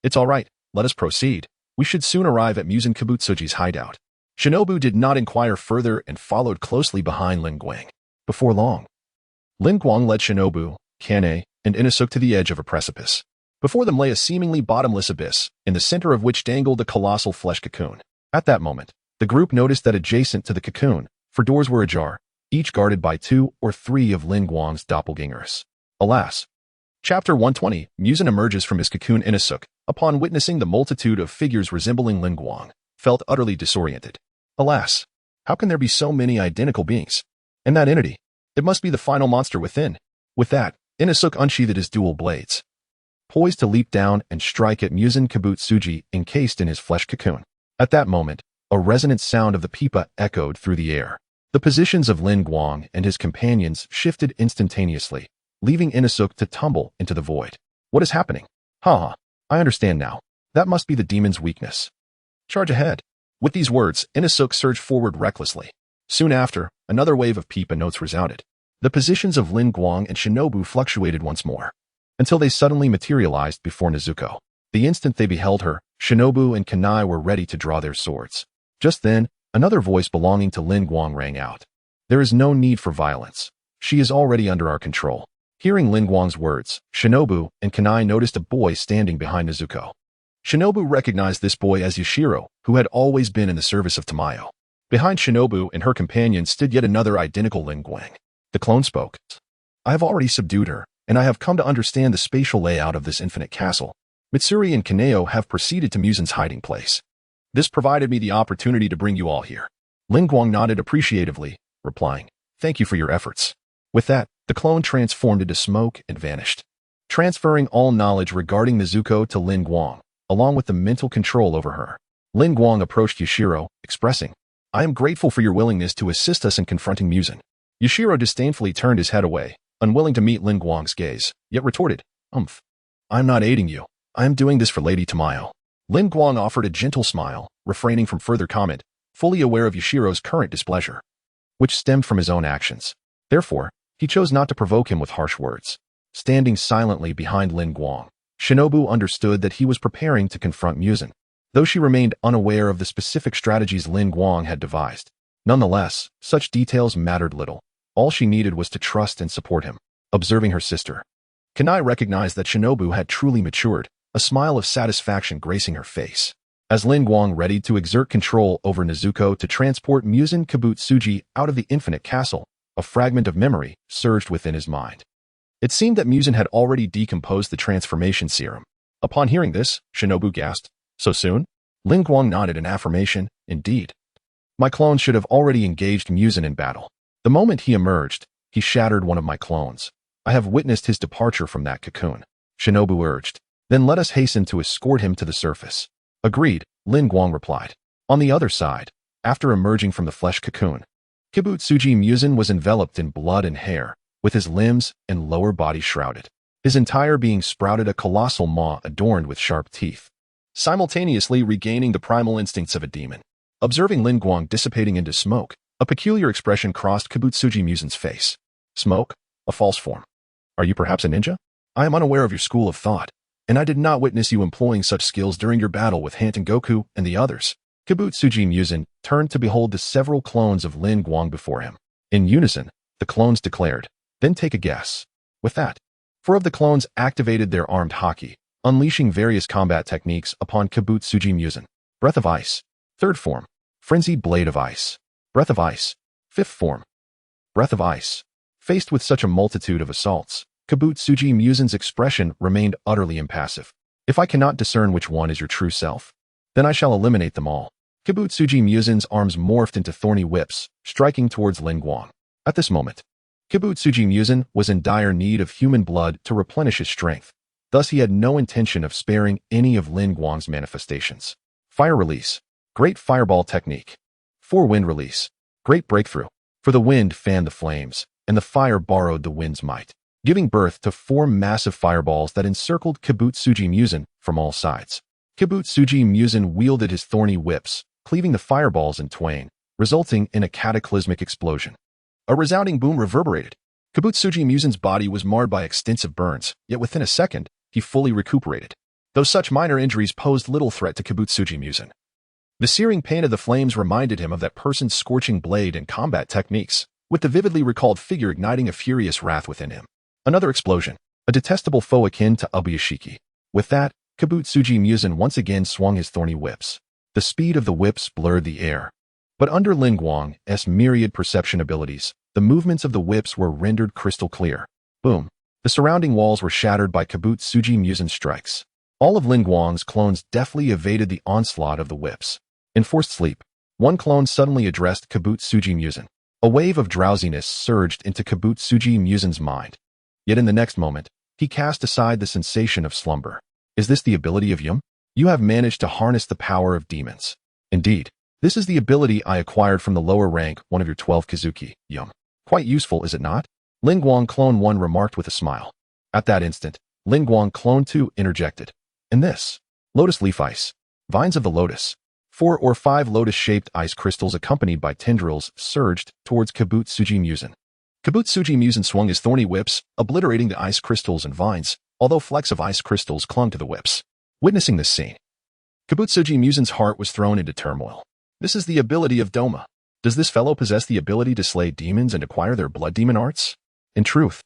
It's all right, let us proceed. We should soon arrive at Muzan Kibutsuji's hideout. Shinobu did not inquire further and followed closely behind Lin Guang. Before long, Lin Guang led Shinobu, Kane, and Inosuke to the edge of a precipice. Before them lay a seemingly bottomless abyss, in the center of which dangled a colossal flesh cocoon. At that moment, the group noticed that adjacent to the cocoon, 4 doors were ajar, each guarded by 2 or 3 of Lin Guang's doppelgangers. Alas! Chapter 120, Muzan emerges from his cocoon. Inosuke, upon witnessing the multitude of figures resembling Lin Guang, felt utterly disoriented. Alas! How can there be so many identical beings? And that entity? It must be the final monster within. With that, Inosuke unsheathed his dual blades, poised to leap down and strike at Muzan Kibutsuji encased in his flesh cocoon. At that moment, a resonant sound of the pipa echoed through the air. The positions of Lin Guang and his companions shifted instantaneously, leaving Inosuke to tumble into the void. What is happening? I understand now. That must be the demon's weakness. Charge ahead. With these words, Inosuke surged forward recklessly. Soon after, another wave of pipa notes resounded. The positions of Lin Guang and Shinobu fluctuated once more, until they suddenly materialized before Nezuko. The instant they beheld her, Shinobu and Kanai were ready to draw their swords. Just then, another voice belonging to Lin Guang rang out. There is no need for violence. She is already under our control. Hearing Lin Guang's words, Shinobu and Kanai noticed a boy standing behind Nezuko. Shinobu recognized this boy as Yashiro, who had always been in the service of Tamayo. Behind Shinobu and her companion stood yet another identical Lin Guang. The clone spoke. I have already subdued her, and I have come to understand the spatial layout of this infinite castle. Mitsuri and Kaneo have proceeded to Muzan's hiding place. This provided me the opportunity to bring you all here. Lin Guang nodded appreciatively, replying, Thank you for your efforts. With that, the clone transformed into smoke and vanished, transferring all knowledge regarding Nezuko to Lin Guang, along with the mental control over her. Lin Guang approached Yashiro, expressing, I am grateful for your willingness to assist us in confronting Muzan. Yashiro disdainfully turned his head away, unwilling to meet Lin Guang's gaze, yet retorted, I'm not aiding you. I am doing this for Lady Tamayo. Lin Guang offered a gentle smile, refraining from further comment, fully aware of Yashiro's current displeasure, which stemmed from his own actions. Therefore, he chose not to provoke him with harsh words. Standing silently behind Lin Guang, Shinobu understood that he was preparing to confront Muzan, though she remained unaware of the specific strategies Lin Guang had devised. Nonetheless, such details mattered little. All she needed was to trust and support him. Observing her sister, Kanai recognized that Shinobu had truly matured, a smile of satisfaction gracing her face. As Lin Guang readied to exert control over Nezuko to transport Muzan Kibutsuji out of the infinite castle, a fragment of memory surged within his mind. It seemed that Muzan had already decomposed the transformation serum. Upon hearing this, Shinobu gasped, "So soon?" Lin Guang nodded in affirmation, "Indeed. My clone should have already engaged Muzan in battle. The moment he emerged, he shattered one of my clones. I have witnessed his departure from that cocoon," Shinobu urged. "Then let us hasten to escort him to the surface." "Agreed," Lin Guang replied. On the other side, after emerging from the flesh cocoon, Kibutsuji Muzan was enveloped in blood and hair, with his limbs and lower body shrouded. His entire being sprouted a colossal maw adorned with sharp teeth, simultaneously regaining the primal instincts of a demon. Observing Lin Guang dissipating into smoke, a peculiar expression crossed Kibutsuji Muzan's face. "Smoke? A false form. Are you perhaps a ninja? I am unaware of your school of thought, and I did not witness you employing such skills during your battle with Hanten Goku and the others." Kibutsuji Muzan turned to behold the several clones of Lin Guang before him. In unison, the clones declared, "Then take a guess." With that, 4 of the clones activated their armed haki, unleashing various combat techniques upon Kibutsuji Muzan. Breath of Ice. 3rd form. Frenzied Blade of Ice. Breath of Ice. 5th form. Breath of Ice. Faced with such a multitude of assaults, Kibutsuji Muzan's expression remained utterly impassive. "If I cannot discern which one is your true self, then I shall eliminate them all." Kibutsuji Muzan's arms morphed into thorny whips, striking towards Lin Guang. At this moment, Kibutsuji Muzan was in dire need of human blood to replenish his strength. Thus he had no intention of sparing any of Lin Guang's manifestations. Fire Release. Great Fireball Technique. 4 Wind Release. Great Breakthrough. For the wind fanned the flames, and the fire borrowed the wind's might, giving birth to 4 massive fireballs that encircled Kibutsuji Muzan from all sides. Kibutsuji Muzan wielded his thorny whips, cleaving the fireballs in twain, resulting in a cataclysmic explosion. A resounding boom reverberated. Kibutsuji Muzan's body was marred by extensive burns, yet within a second, he fully recuperated. Though such minor injuries posed little threat to Kibutsuji Muzan, the searing pain of the flames reminded him of that person's scorching blade and combat techniques, with the vividly recalled figure igniting a furious wrath within him. Another explosion, a detestable foe akin to Ubuyashiki. With that, Kibutsuji Muzan once again swung his thorny whips. The speed of the whips blurred the air. But under Lin Guang's myriad perception abilities, the movements of the whips were rendered crystal clear. Boom. The surrounding walls were shattered by Kibutsuji Muzan's strikes. All of Lin Guang's clones deftly evaded the onslaught of the whips. In forced sleep, one clone suddenly addressed Kibutsuji Muzan. A wave of drowsiness surged into Kibutsuji Muzan's mind. Yet in the next moment, he cast aside the sensation of slumber. "Is this the ability of Yum? You have managed to harness the power of demons." "Indeed. This is the ability I acquired from the lower rank one of your 12 Kizuki, Yum. Quite useful, is it not?" Lin Guang Clone 1 remarked with a smile. At that instant, Lin Guang Clone 2 interjected. "And this? Lotus Leaf Ice. Vines of the Lotus." 4 or 5 lotus-shaped ice crystals accompanied by tendrils surged towards Kibutsuji Muzan. Kibutsuji Muzan swung his thorny whips, obliterating the ice crystals and vines, although flecks of ice crystals clung to the whips. Witnessing this scene, Kibutsuji Muzan's heart was thrown into turmoil. This is the ability of Doma. Does this fellow possess the ability to slay demons and acquire their blood demon arts? In truth,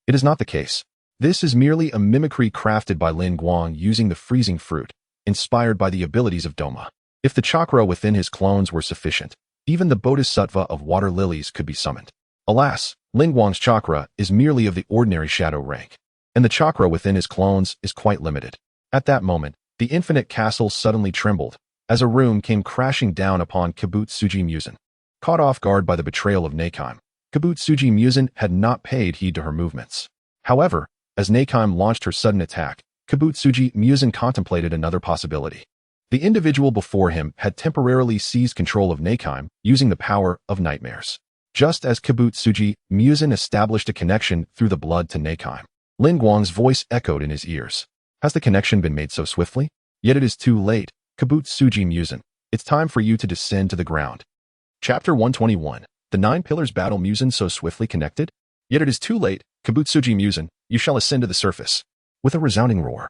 it is not the case. This is merely a mimicry crafted by Lin Guang using the freezing fruit, inspired by the abilities of Doma. If the chakra within his clones were sufficient, even the bodhisattva of water lilies could be summoned. Alas, Lin Guang's chakra is merely of the ordinary shadow rank, and the chakra within his clones is quite limited. At that moment, the infinite castle suddenly trembled, as a room came crashing down upon Kibutsuji Muzan. Caught off guard by the betrayal of Nakeim, Kibutsuji Muzan had not paid heed to her movements. However, as Nakeim launched her sudden attack, Kibutsuji Muzan contemplated another possibility. The individual before him had temporarily seized control of Nakeim using the power of nightmares. Just as Kibutsuji Muzan established a connection through the blood to Nakeim, Lin Guang's voice echoed in his ears. "Has the connection been made so swiftly? Yet it is too late, Kibutsuji Muzan. It's time for you to descend to the ground." Chapter 121. The 9 Pillars Battle Muzan so swiftly connected? Yet it is too late, Kibutsuji Muzan. You shall ascend to the surface. With a resounding roar,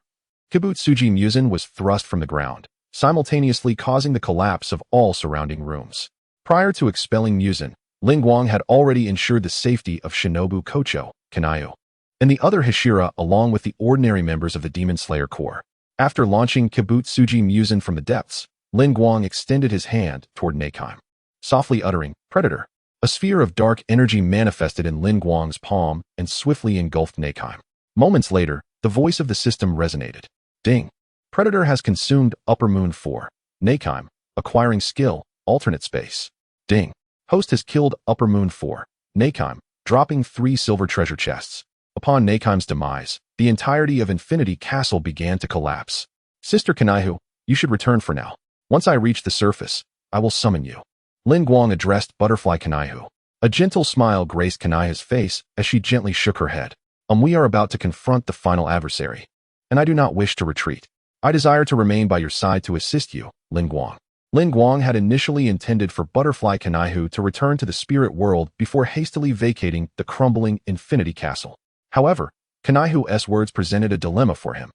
Kibutsuji Muzan was thrust from the ground, simultaneously causing the collapse of all surrounding rooms. Prior to expelling Muzan, Lin Guang had already ensured the safety of Shinobu Kocho, Kanayu, and the other Hashira along with the ordinary members of the Demon Slayer Corps. After launching Kibutsuji Muzan from the depths, Lin Guang extended his hand toward Nakheim. Softly uttering, "Predator," a sphere of dark energy manifested in Lin Guang's palm and swiftly engulfed Nakheim. Moments later, the voice of the system resonated. Ding. Predator has consumed Upper Moon 4. Nakheim, acquiring skill, alternate space. Ding. Host has killed Upper Moon 4. Nakheim, dropping 3 silver treasure chests. Upon Nakheim's demise, the entirety of Infinity Castle began to collapse. Sister Kanayu, you should return for now. Once I reach the surface, I will summon you. Lin Guang addressed Butterfly Kanayu. A gentle smile graced Kanayu's face as she gently shook her head. We are about to confront the final adversary, and I do not wish to retreat. I desire to remain by your side to assist you, Lin Guang. Lin Guang had initially intended for Butterfly Kanayu to return to the spirit world before hastily vacating the crumbling Infinity Castle. However, Kanayu's words presented a dilemma for him.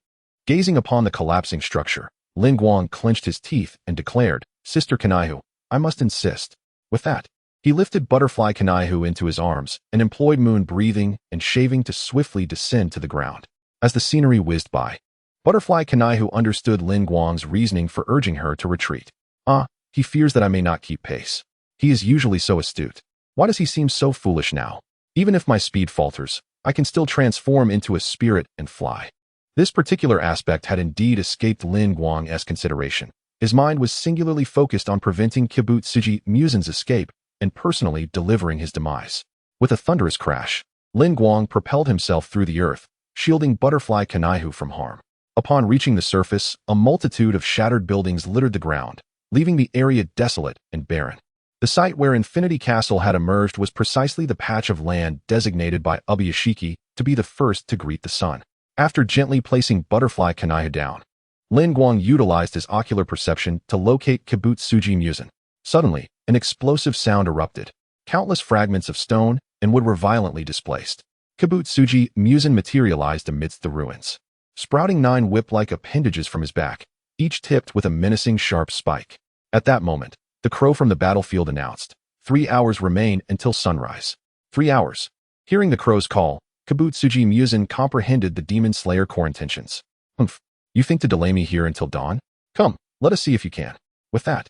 Gazing upon the collapsing structure, Lin Guang clenched his teeth and declared, Sister Kanayu, I must insist. With that, he lifted Butterfly Kanayu into his arms and employed moon breathing and shaving to swiftly descend to the ground. As the scenery whizzed by, Butterfly Kanayu understood Lin Guang's reasoning for urging her to retreat. He fears that I may not keep pace. He is usually so astute. Why does he seem so foolish now? Even if my speed falters, I can still transform into a spirit and fly. This particular aspect had indeed escaped Lin Guang's consideration. His mind was singularly focused on preventing Kibutsuji Muzan's escape and personally delivering his demise. With a thunderous crash, Lin Guang propelled himself through the earth, shielding Butterfly Kanayu from harm. Upon reaching the surface, a multitude of shattered buildings littered the ground, leaving the area desolate and barren. The site where Infinity Castle had emerged was precisely the patch of land designated by Ubuyashiki to be the first to greet the sun. After gently placing Butterfly Kanayu down, Lin Guang utilized his ocular perception to locate Kibutsuji Muzan. Suddenly, an explosive sound erupted. Countless fragments of stone and wood were violently displaced. Kibutsuji Muzan materialized amidst the ruins, sprouting 9 whip-like appendages from his back, each tipped with a menacing sharp spike. At that moment, the crow from the battlefield announced, 3 hours remain until sunrise. 3 hours. Hearing the crow's call, Kibutsuji Muzan comprehended the Demon Slayer Corps intentions. Humph. You think to delay me here until dawn? Come, let us see if you can. With that,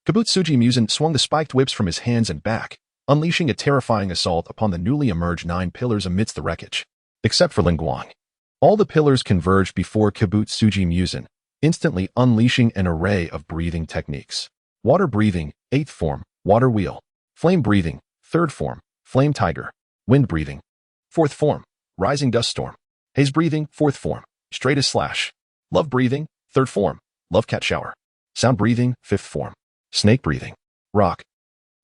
Kibutsuji Muzan swung the spiked whips from his hands and back, unleashing a terrifying assault upon the newly emerged 9 pillars amidst the wreckage. Except for Lin Guang. All the pillars converged before Kibutsuji Muzan, instantly unleashing an array of breathing techniques. Water breathing, 8th form, water wheel. Flame breathing, 3rd form, flame tiger. Wind breathing, 4th form, rising dust storm. Haze breathing, 4th form, straight as slash. Love breathing, 3rd form, love cat shower. Sound breathing, 5th form, snake breathing, rock.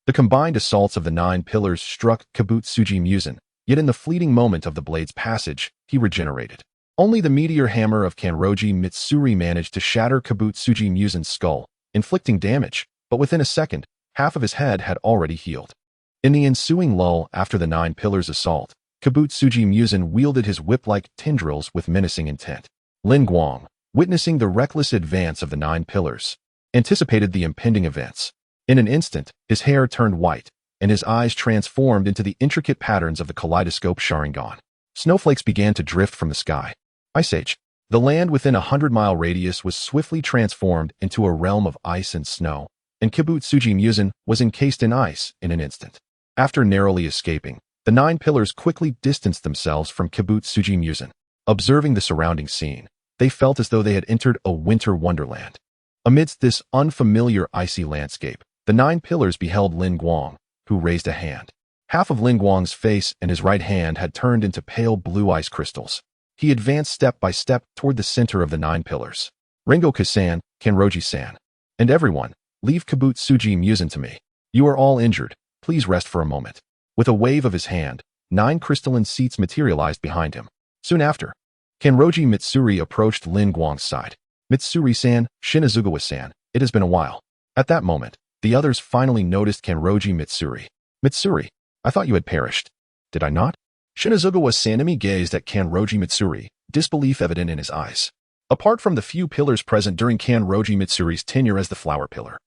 The combined assaults of the 9 pillars struck Kibutsuji Muzan, yet in the fleeting moment of the blade's passage, he regenerated. Only the meteor hammer of Kanroji Mitsuri managed to shatter Kibutsuji Muzan's skull, inflicting damage, but within a second, half of his head had already healed. In the ensuing lull after the 9 pillars assault, Kibutsuji Muzan wielded his whip-like tendrils with menacing intent. Lin Guang, witnessing the reckless advance of the 9 pillars, anticipated the impending events. In an instant, his hair turned white, and his eyes transformed into the intricate patterns of the kaleidoscope Sharingan. Snowflakes began to drift from the sky. Ice Age. The land within a 100-mile radius was swiftly transformed into a realm of ice and snow, and Kibutsuji Muzan was encased in ice in an instant. After narrowly escaping, the 9 pillars quickly distanced themselves from Kibutsuji Muzan. Observing the surrounding scene, they felt as though they had entered a winter wonderland. Amidst this unfamiliar icy landscape, the 9 pillars beheld Lin Guang, who raised a hand. Half of Lin Guang's face and his right hand had turned into pale blue ice crystals. He advanced step by step toward the center of the 9 pillars. Rengoku-san, Kanroji-san, and everyone, leave Kibutsuji Muzan to me. You are all injured. Please rest for a moment. With a wave of his hand, 9 crystalline seats materialized behind him. Soon after, Kanroji Mitsuri approached Lin Guang's side. Mitsuri-san, Shinazugawa-san, it has been a while. At that moment, the others finally noticed Kanroji Mitsuri. Mitsuri, I thought you had perished. Did I not? Shinazugawa-san gazed at Kanroji Mitsuri, disbelief evident in his eyes. Apart from the few pillars present during Kanroji Mitsuri's tenure as the flower pillar,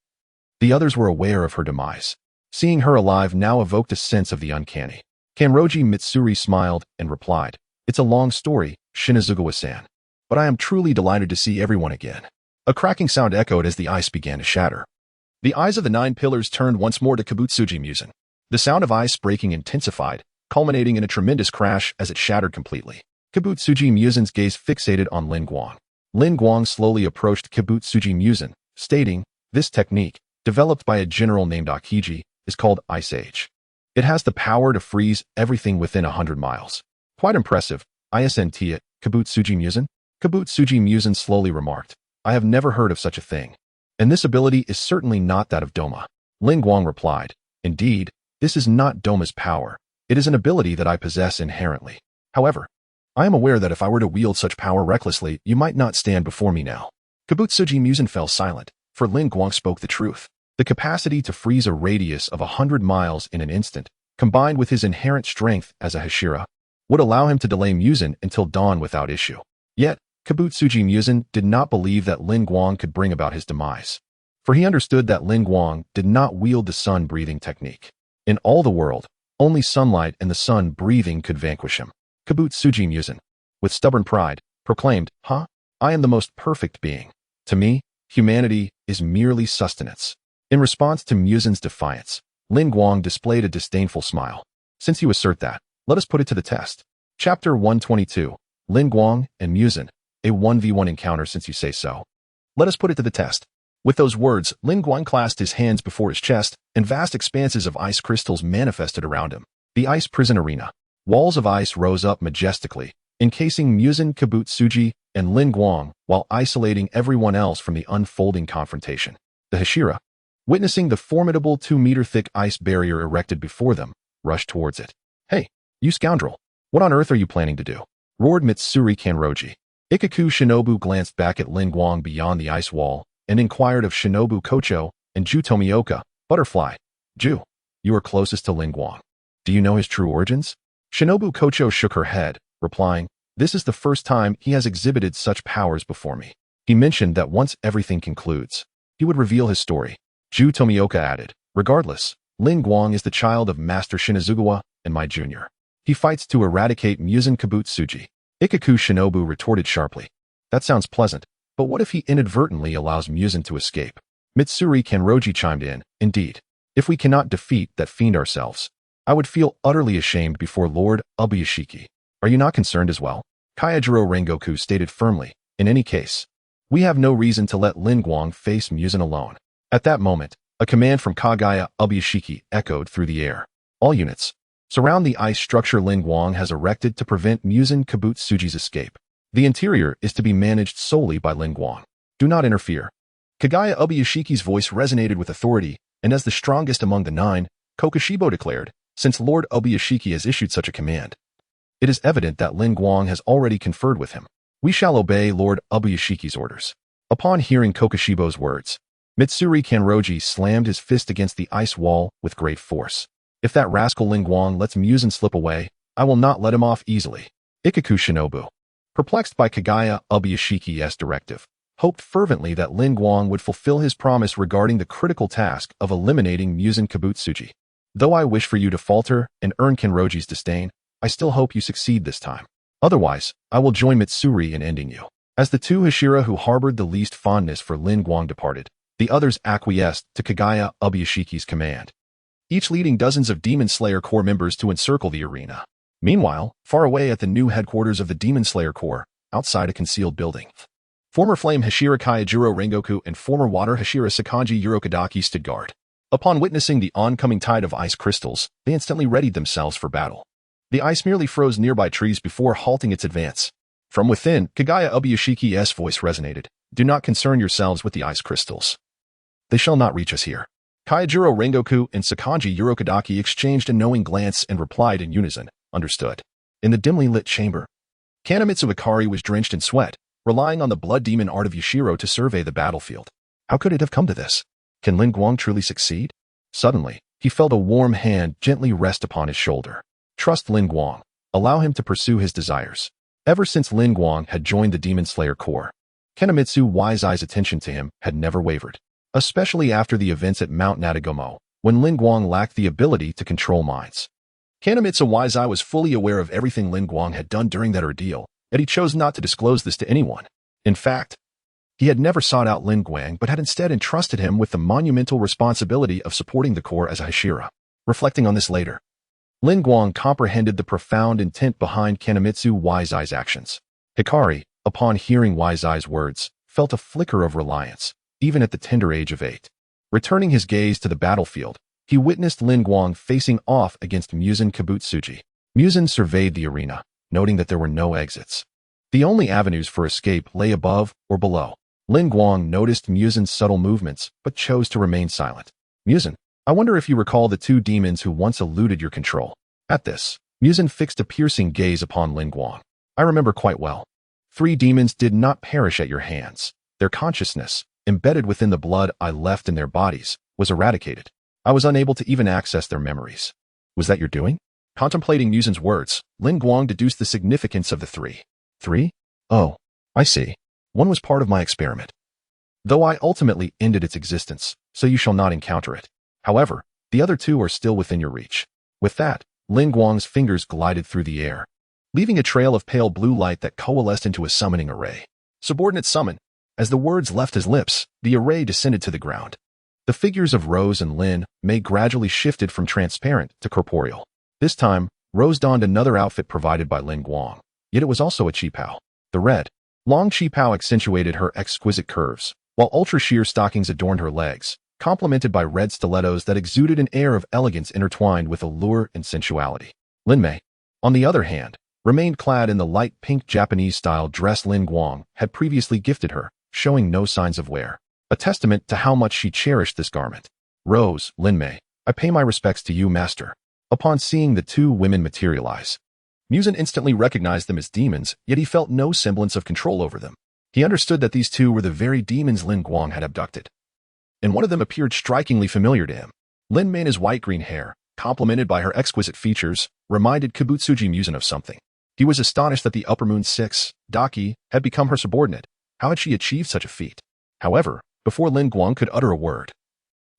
the others were aware of her demise. Seeing her alive now evoked a sense of the uncanny. Kanroji Mitsuri smiled and replied, "It's a long story, Shinazugawa-san. But I am truly delighted to see everyone again." A cracking sound echoed as the ice began to shatter. The eyes of the 9 pillars turned once more to Kibutsuji Muzan. The sound of ice breaking intensified, culminating in a tremendous crash as it shattered completely. Kibutsuji Muzan's gaze fixated on Lin Guang. Lin Guang slowly approached Kibutsuji Muzan, stating, "This technique, developed by a general named Akiji, is called Ice Age. It has the power to freeze everything within 100 miles. Quite impressive, isn't it, Kibutsuji Muzan?" Kibutsuji Muzan slowly remarked, "I have never heard of such a thing. And this ability is certainly not that of Doma." Lin Guang replied, "Indeed, this is not Doma's power. It is an ability that I possess inherently. However, I am aware that if I were to wield such power recklessly, you might not stand before me now." Kibutsuji Muzan fell silent, for Lin Guang spoke the truth. The capacity to freeze a radius of 100 miles in an instant, combined with his inherent strength as a Hashira, would allow him to delay Muzan until dawn without issue. Yet, Kibutsuji Muzan did not believe that Lin Guang could bring about his demise, for he understood that Lin Guang did not wield the sun-breathing technique. In all the world, only sunlight and the sun breathing could vanquish him. Kibutsuji Muzan, with stubborn pride, proclaimed, "I am the most perfect being. To me, humanity is merely sustenance." In response to Muzan's defiance, Lin Guang displayed a disdainful smile. "Since you assert that, let us put it to the test." Chapter 122, Lin Guang and Muzan, a 1v1 encounter since you say so. Let us put it to the test. With those words, Lin Guang clasped his hands before his chest, and vast expanses of ice crystals manifested around him. The ice prison arena. Walls of ice rose up majestically, encasing Muzan Kibutsuji and Lin Guang while isolating everyone else from the unfolding confrontation. The Hashira, witnessing the formidable 2-meter-thick ice barrier erected before them, rushed towards it. "Hey, you scoundrel! What on earth are you planning to do?" roared Mitsuri Kanroji. Ikaku Shinobu glanced back at Lin Guang beyond the ice wall and inquired of Shinobu Kocho and Ju Tomioka, "Butterfly, Ju, you are closest to Lin Guang. Do you know his true origins?" Shinobu Kocho shook her head, replying, "This is the first time he has exhibited such powers before me." He mentioned that once everything concludes, he would reveal his story. Ju Tomioka added, "Regardless, Lin Guang is the child of Master Shinazugawa and my junior. He fights to eradicate Muzan Kibutsuji." Ikaku Shinobu retorted sharply, "That sounds pleasant, but what if he inadvertently allows Muzan to escape?" Mitsuri Kanroji chimed in, "Indeed, if we cannot defeat that fiend ourselves, I would feel utterly ashamed before Lord Ubuyashiki. Are you not concerned as well?" Kayajiro Rengoku stated firmly, "In any case, we have no reason to let Lin Guang face Muzan alone." At that moment, a command from Kagaya Ubuyashiki echoed through the air. "All units, surround the ice structure Lin Guang has erected to prevent Muzan Kibutsuji's escape. The interior is to be managed solely by Lin Guang. Do not interfere." Kagaya Ubuyashiki's voice resonated with authority, and as the strongest among the 9, Kokushibo declared, "Since Lord Ubuyashiki has issued such a command, it is evident that Lin Guang has already conferred with him. We shall obey Lord Ubuyashiki's orders." Upon hearing Kokushibo's words, Mitsuri Kanroji slammed his fist against the ice wall with great force. "If that rascal Lin Guang lets Muzan slip away, I will not let him off easily." Ikaku Shinobu, perplexed by Kagaya Ubuyashiki's directive, hoped fervently that Lin Guang would fulfill his promise regarding the critical task of eliminating Muzan Kibutsuji. "Though I wish for you to falter and earn Kanroji's disdain, I still hope you succeed this time. Otherwise, I will join Mitsuri in ending you." As the 2 Hashira who harbored the least fondness for Lin Guang departed, the others acquiesced to Kagaya Ubuyashiki's command, each leading dozens of Demon Slayer Corps members to encircle the arena. Meanwhile, far away at the new headquarters of the Demon Slayer Corps, outside a concealed building, former Flame Hashira Kayajiro Rengoku and former Water Hashira Sakanji Urokadaki stood guard. Upon witnessing the oncoming tide of ice crystals, they instantly readied themselves for battle. The ice merely froze nearby trees before halting its advance. From within, Kagaya Ubuyashiki's voice resonated, "Do not concern yourselves with the ice crystals. They shall not reach us here." Kayajiro Rengoku and Sakanji Urokadaki exchanged a knowing glance and replied in unison, "Understood." In the dimly lit chamber, Kanamitsu Ikari was drenched in sweat, relying on the blood demon art of Yashiro to survey the battlefield. How could it have come to this? Can Lin Guang truly succeed? Suddenly, he felt a warm hand gently rest upon his shoulder. Trust Lin Guang. Allow him to pursue his desires. Ever since Lin Guang had joined the Demon Slayer Corps, Kanamitsu Wise-Eye's attention to him had never wavered. Especially after the events at Mount Natagomo, when Lin Guang lacked the ability to control minds. Kanemitsu Wise-Eye was fully aware of everything Lin Guang had done during that ordeal, yet he chose not to disclose this to anyone. In fact, he had never sought out Lin Guang but had instead entrusted him with the monumental responsibility of supporting the Corps as Hashira. Reflecting on this later, Lin Guang comprehended the profound intent behind Kanemitsu Wise-Eye's actions. Hikari, upon hearing Wise-Eye's words, felt a flicker of reliance, even at the tender age of 8. Returning his gaze to the battlefield, he witnessed Lin Guang facing off against Muzan Kibutsuji. Muzan surveyed the arena, noting that there were no exits. The only avenues for escape lay above or below. Lin Guang noticed Muzan's subtle movements, but chose to remain silent. Muzan, I wonder if you recall the 2 demons who once eluded your control. At this, Muzan fixed a piercing gaze upon Lin Guang. I remember quite well. 3 demons did not perish at your hands. Their consciousness, embedded within the blood I left in their bodies, was eradicated. I was unable to even access their memories. Was that your doing? Contemplating Muzan's words, Lin Guang deduced the significance of the 3. 3? Oh, I see. One was part of my experiment. Though I ultimately ended its existence, so you shall not encounter it. However, the other 2 are still within your reach. With that, Lin Guang's fingers glided through the air, leaving a trail of pale blue light that coalesced into a summoning array. Subordinate summon. As the words left his lips, the array descended to the ground. The figures of Rose and Lin Mei gradually shifted from transparent to corporeal. This time, Rose donned another outfit provided by Lin Guang, yet it was also a qipao. The red, long qipao accentuated her exquisite curves, while ultra-sheer stockings adorned her legs, complemented by red stilettos that exuded an air of elegance intertwined with allure and sensuality. Lin Mei, on the other hand, remained clad in the light pink Japanese-style dress Lin Guang had previously gifted her, showing no signs of wear, a testament to how much she cherished this garment. Rose, Lin Mei, I pay my respects to you, master. Upon seeing the 2 women materialize, Muzan instantly recognized them as demons, yet he felt no semblance of control over them. He understood that these 2 were the very demons Lin Guang had abducted, and one of them appeared strikingly familiar to him. Lin Mei's white-green hair, complemented by her exquisite features, reminded Kibutsuji Muzan of something. He was astonished that the Upper Moon 6, Daki, had become her subordinate. How had she achieved such a feat? However, before Lin Guang could utter a word,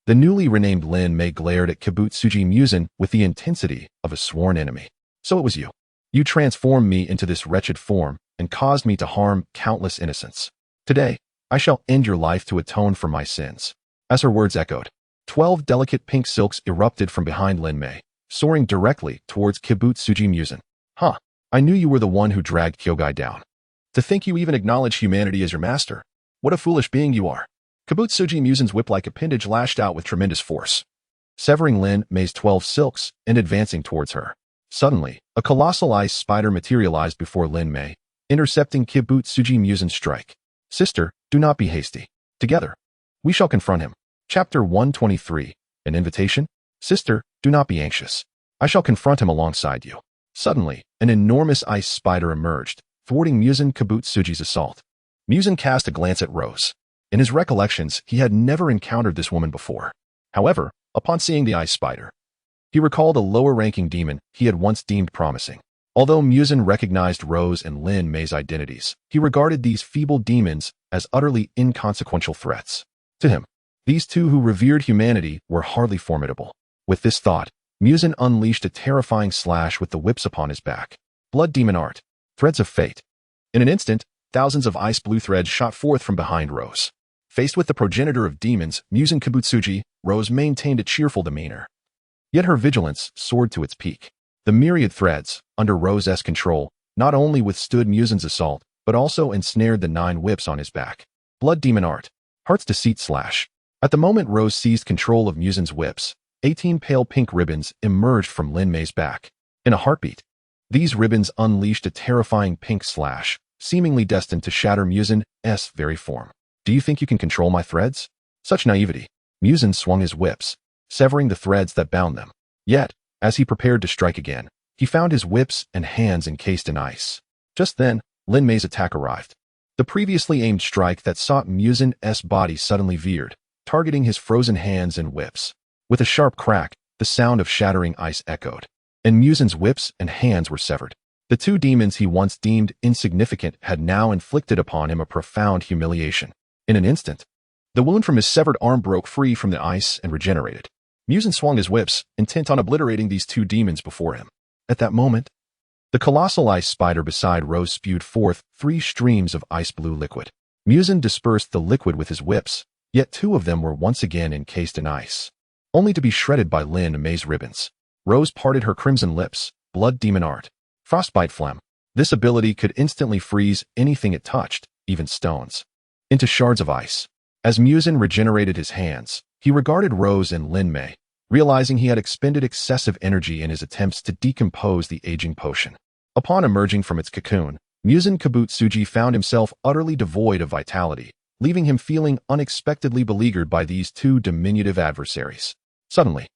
the newly renamed Lin Mei glared at Kibutsuji Muzan with the intensity of a sworn enemy. So it was you. You transformed me into this wretched form and caused me to harm countless innocents. Today, I shall end your life to atone for my sins. As her words echoed, 12 delicate pink silks erupted from behind Lin Mei, soaring directly towards Kibutsuji Muzan. Huh, I knew you were the one who dragged Kyogai down. To think you even acknowledge humanity as your master. What a foolish being you are. Kibutsuji Muzan's whip-like appendage lashed out with tremendous force, severing Lin Mei's 12 silks and advancing towards her. Suddenly, a colossal ice spider materialized before Lin Mei, intercepting Kibutsuji Muzan's strike. Sister, do not be hasty. Together, we shall confront him. Chapter 123, An Invitation? Sister, do not be anxious. I shall confront him alongside you. Suddenly, an enormous ice spider emerged, thwarting Muzan Kibutsuji's assault. Muzan cast a glance at Rose. In his recollections, he had never encountered this woman before. However, upon seeing the ice spider, he recalled a lower-ranking demon he had once deemed promising. Although Muzan recognized Rose and Lin Mei's identities, he regarded these feeble demons as utterly inconsequential threats. To him, these 2 who revered humanity were hardly formidable. With this thought, Muzan unleashed a terrifying slash with the whips upon his back. Blood Demon Art. Threads of Fate. In an instant, thousands of ice-blue threads shot forth from behind Rose. Faced with the progenitor of demons, Muzan Kibutsuji, Rose maintained a cheerful demeanor. Yet her vigilance soared to its peak. The myriad threads, under Rose's control, not only withstood Muzan's assault, but also ensnared the 9 whips on his back. Blood Demon Art. Heart's Deceit Slash. At the moment Rose seized control of Muzan's whips, 18 pale pink ribbons emerged from Lin Mei's back. In a heartbeat, these ribbons unleashed a terrifying pink slash, seemingly destined to shatter Muzan's very form. Do you think you can control my threads? Such naivety. Muzan swung his whips, severing the threads that bound them. Yet, as he prepared to strike again, he found his whips and hands encased in ice. Just then, Lin Mei's attack arrived. The previously aimed strike that sought Muzan's body suddenly veered, targeting his frozen hands and whips. With a sharp crack, the sound of shattering ice echoed, and Muzan's whips and hands were severed. The 2 demons he once deemed insignificant had now inflicted upon him a profound humiliation. In an instant, the wound from his severed arm broke free from the ice and regenerated. Muzan swung his whips, intent on obliterating these two demons before him. At that moment, the colossal ice spider beside Rose spewed forth 3 streams of ice-blue liquid. Muzan dispersed the liquid with his whips, yet 2 of them were once again encased in ice, only to be shredded by Lin Mei's ribbons. Rose parted her crimson lips. Blood demon art. Frostbite phlegm. This ability could instantly freeze anything it touched, even stones, into shards of ice. As Muzan regenerated his hands, he regarded Rose and Lin Mei, realizing he had expended excessive energy in his attempts to decompose the aging potion. Upon emerging from its cocoon, Muzan Kibutsuji found himself utterly devoid of vitality, leaving him feeling unexpectedly beleaguered by these 2 diminutive adversaries. Suddenly,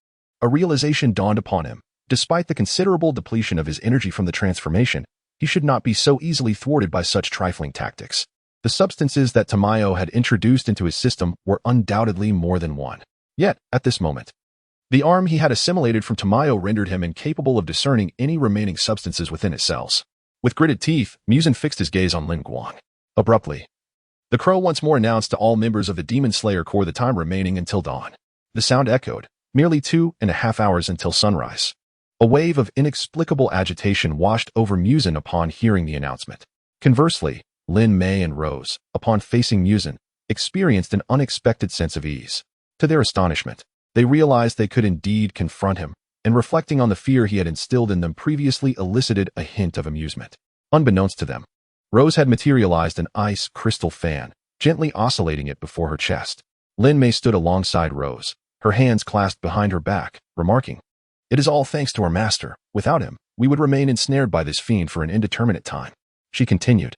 a realization dawned upon him. Despite the considerable depletion of his energy from the transformation, he should not be so easily thwarted by such trifling tactics. The substances that Tamayo had introduced into his system were undoubtedly more than one. Yet, at this moment, the arm he had assimilated from Tamayo rendered him incapable of discerning any remaining substances within its cells. With gritted teeth, Muzan fixed his gaze on Lin Guang. Abruptly, the crow once more announced to all members of the Demon Slayer Corps the time remaining until dawn. The sound echoed, merely 2.5 hours until sunrise. A wave of inexplicable agitation washed over Muzan upon hearing the announcement. Conversely, Lin Mei and Rose, upon facing Muzan, experienced an unexpected sense of ease. To their astonishment, they realized they could indeed confront him, and reflecting on the fear he had instilled in them previously elicited a hint of amusement. Unbeknownst to them, Rose had materialized an ice crystal fan, gently oscillating it before her chest. Lin Mei stood alongside Rose, her hands clasped behind her back, remarking, "It is all thanks to our master. Without him, we would remain ensnared by this fiend for an indeterminate time." She continued,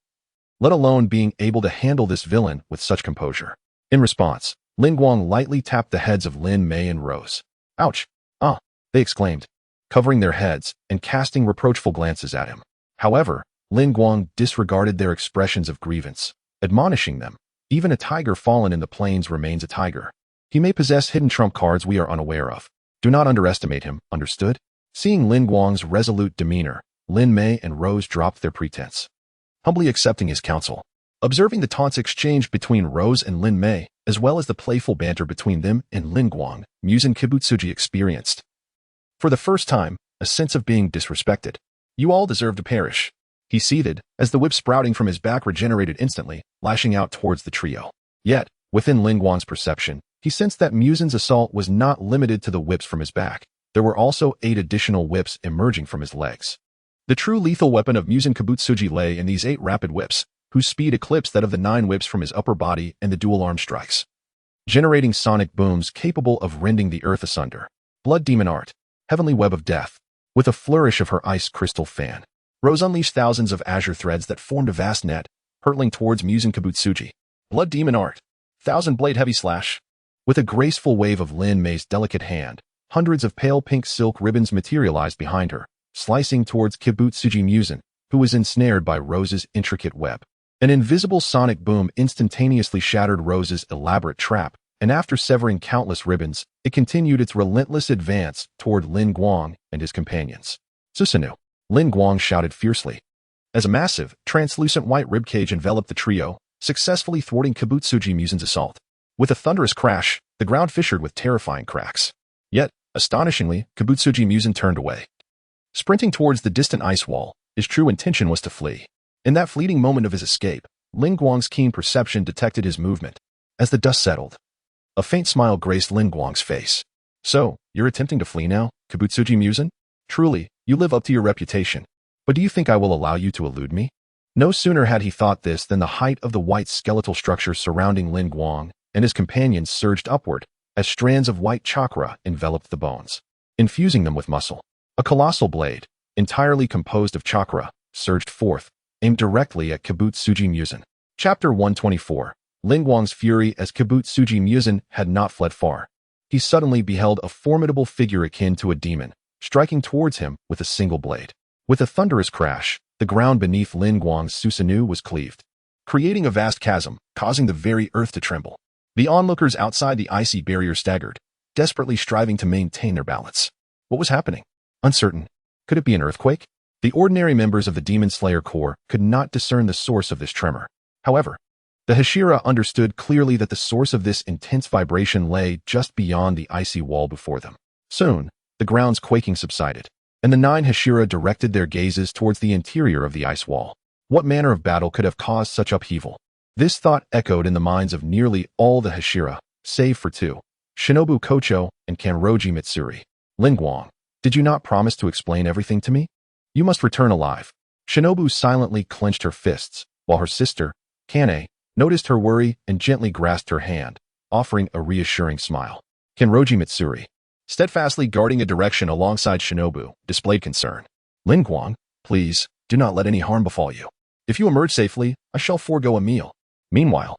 "Let alone being able to handle this villain with such composure." In response, Lin Guang lightly tapped the heads of Lin Mei and Rose. "Ouch! Ah!" they exclaimed, covering their heads and casting reproachful glances at him. However, Lin Guang disregarded their expressions of grievance, admonishing them, "Even a tiger fallen in the plains remains a tiger. He may possess hidden trump cards we are unaware of. Do not underestimate him, understood?" Seeing Lin Guang's resolute demeanor, Lin Mei and Rose dropped their pretense, humbly accepting his counsel. Observing the taunts exchanged between Rose and Lin Mei, as well as the playful banter between them and Lin Guang, Muzan Kibutsuji experienced, for the first time, a sense of being disrespected. "You all deserve to perish," he seethed, as the whip sprouting from his back regenerated instantly, lashing out towards the trio. Yet, within Lin Guang's perception, he sensed that Muzan's assault was not limited to the whips from his back. There were also 8 additional whips emerging from his legs. The true lethal weapon of Muzan Kibutsuji lay in these 8 rapid whips, whose speed eclipsed that of the 9 whips from his upper body and the dual arm strikes, generating sonic booms capable of rending the earth asunder. Blood demon art. Heavenly web of death. With a flourish of her ice crystal fan, Rose unleashed thousands of azure threads that formed a vast net, hurtling towards Muzan Kibutsuji. Blood demon art. 1,000-blade heavy slash. With a graceful wave of Lin Mei's delicate hand, hundreds of pale pink silk ribbons materialized behind her, slicing towards Kibutsuji Muzan, who was ensnared by Rose's intricate web. An invisible sonic boom instantaneously shattered Rose's elaborate trap, and after severing countless ribbons, it continued its relentless advance toward Lin Guang and his companions. "Susanoo!" Lin Guang shouted fiercely, as a massive, translucent white ribcage enveloped the trio, successfully thwarting Kibutsuji Muzan's assault. With a thunderous crash, the ground fissured with terrifying cracks. Yet, astonishingly, Kibutsuji Muzan turned away. Sprinting towards the distant ice wall, his true intention was to flee. In that fleeting moment of his escape, Lin Guang's keen perception detected his movement. As the dust settled, a faint smile graced Lin Guang's face. "So, you're attempting to flee now, Kibutsuji Muzan? Truly, you live up to your reputation. But do you think I will allow you to elude me?" No sooner had he thought this than the height of the white skeletal structure surrounding Lin Guang and his companions surged upward, as strands of white chakra enveloped the bones, infusing them with muscle. A colossal blade, entirely composed of chakra, surged forth, aimed directly at Kibutsuji Muzan. Chapter 124. Lin Guang's fury. As Kibutsuji Muzan had not fled far, he suddenly beheld a formidable figure akin to a demon, striking towards him with a single blade. With a thunderous crash, the ground beneath Lin Guang's Susanoo was cleaved, creating a vast chasm, causing the very earth to tremble. The onlookers outside the icy barrier staggered, desperately striving to maintain their balance. What was happening? Uncertain. Could it be an earthquake? The ordinary members of the Demon Slayer Corps could not discern the source of this tremor. However, The Hashira understood clearly that the source of this intense vibration lay just beyond the icy wall before them. Soon, the ground's quaking subsided, and the 9 Hashira directed their gazes towards the interior of the ice wall. What manner of battle could have caused such upheaval? This thought echoed in the minds of nearly all the Hashira, save for 2, Shinobu Kocho and Kanroji Mitsuri. Lin Guang, did you not promise to explain everything to me? You must return alive. Shinobu silently clenched her fists, while her sister, Kane, noticed her worry and gently grasped her hand, offering a reassuring smile. Kanroji Mitsuri, steadfastly guarding a direction alongside Shinobu, displayed concern. Lin Guang, please, do not let any harm befall you. If you emerge safely, I shall forego a meal. Meanwhile,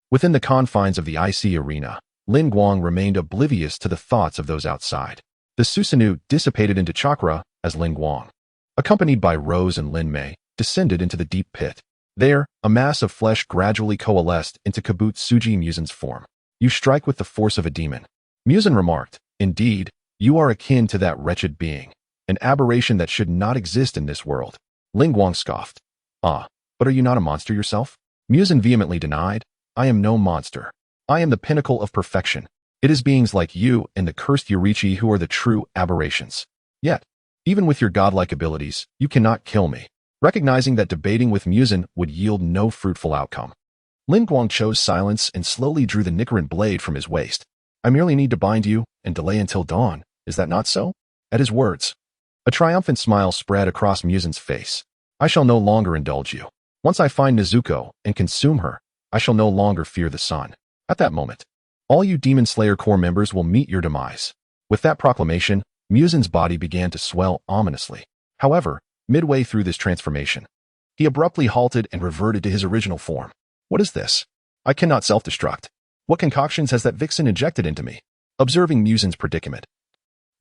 within the confines of the icy arena, Lin Guang remained oblivious to the thoughts of those outside. The Susanoo dissipated into chakra as Lin Guang, accompanied by Rose and Lin Mei, descended into the deep pit. There, a mass of flesh gradually coalesced into Kibutsuji Muzan's form. You strike with the force of a demon. Muzan remarked, indeed, you are akin to that wretched being, an aberration that should not exist in this world. Lin Guang scoffed. Ah, but are you not a monster yourself? Muzan vehemently denied, I am no monster. I am the pinnacle of perfection. It is beings like you and the cursed Yurichi who are the true aberrations. Yet, even with your godlike abilities, you cannot kill me. Recognizing that debating with Muzan would yield no fruitful outcome, Lin Guang chose silence and slowly drew the Nicaran blade from his waist. I merely need to bind you and delay until dawn, is that not so? At his words, a triumphant smile spread across Muzan's face. I shall no longer indulge you. Once I find Nezuko and consume her, I shall no longer fear the sun. At that moment, all you Demon Slayer Corps members will meet your demise. With that proclamation, Muzan's body began to swell ominously. However, midway through this transformation, he abruptly halted and reverted to his original form. What is this? I cannot self-destruct. What concoctions has that vixen injected into me? Observing Muzan's predicament,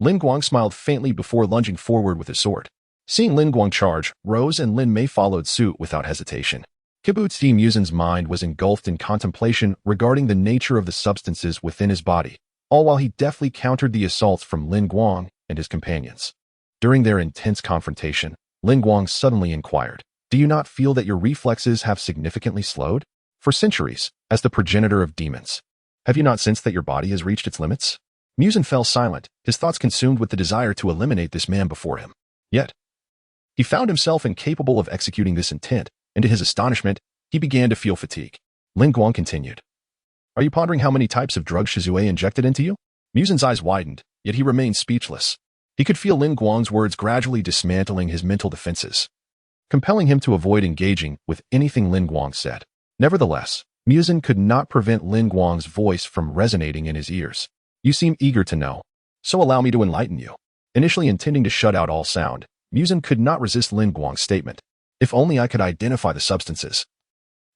Lin Guang smiled faintly before lunging forward with his sword. Seeing Lin Guang charge, Rose and Lin Mei followed suit without hesitation. Kibutsuji Muzan's mind was engulfed in contemplation regarding the nature of the substances within his body, all while he deftly countered the assaults from Lin Guang and his companions. During their intense confrontation, Lin Guang suddenly inquired, do you not feel that your reflexes have significantly slowed? For centuries, as the progenitor of demons, have you not sensed that your body has reached its limits? Muzan fell silent, his thoughts consumed with the desire to eliminate this man before him. Yet, he found himself incapable of executing this intent, and to his astonishment, he began to feel fatigue. Lin Guang continued, are you pondering how many types of drugs Shizue injected into you? Muzan's eyes widened, yet he remained speechless. He could feel Lin Guang's words gradually dismantling his mental defenses, compelling him to avoid engaging with anything Lin Guang said. Nevertheless, Muzan could not prevent Lin Guang's voice from resonating in his ears. You seem eager to know, so allow me to enlighten you. Initially intending to shut out all sound, Muzan could not resist Lin Guang's statement. If only I could identify the substances,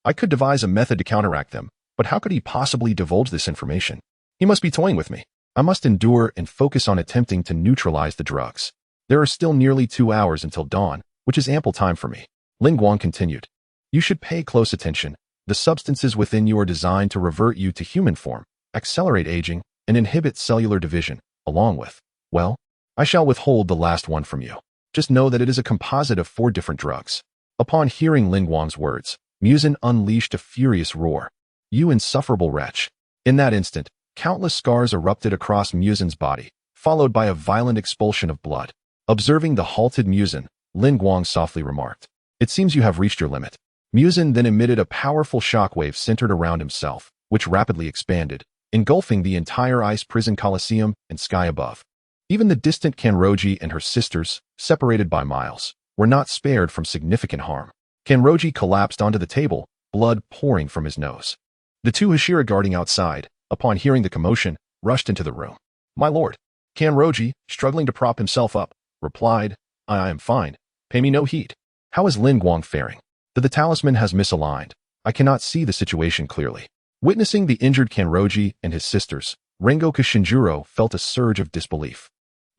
I could devise a method to counteract them, but how could he possibly divulge this information? He must be toying with me. I must endure and focus on attempting to neutralize the drugs. There are still nearly 2 hours until dawn, which is ample time for me. Lin Guang continued, you should pay close attention. The substances within you are designed to revert you to human form, accelerate aging, and inhibit cellular division, along with, well, I shall withhold the last one from you. Just know that it is a composite of 4 different drugs. Upon hearing Lin Guang's words, Muzan unleashed a furious roar. You insufferable wretch. In that instant, countless scars erupted across Muzan's body, followed by a violent expulsion of blood. Observing the halted Muzan, Lin Guang softly remarked, it seems you have reached your limit. Muzan then emitted a powerful shockwave centered around himself, which rapidly expanded, engulfing the entire ice prison coliseum and sky above. Even the distant Kanroji and her sisters, separated by miles, were not spared from significant harm. Kanroji collapsed onto the table, blood pouring from his nose. The 2 Hashira guarding outside, upon hearing the commotion, rushed into the room. My lord, Kanroji, struggling to prop himself up, replied, I am fine. Pay me no heed. How is Lin Guang faring? The talisman has misaligned. I cannot see the situation clearly. Witnessing the injured Kanroji and his sisters, Rengoku Shinjuro felt a surge of disbelief.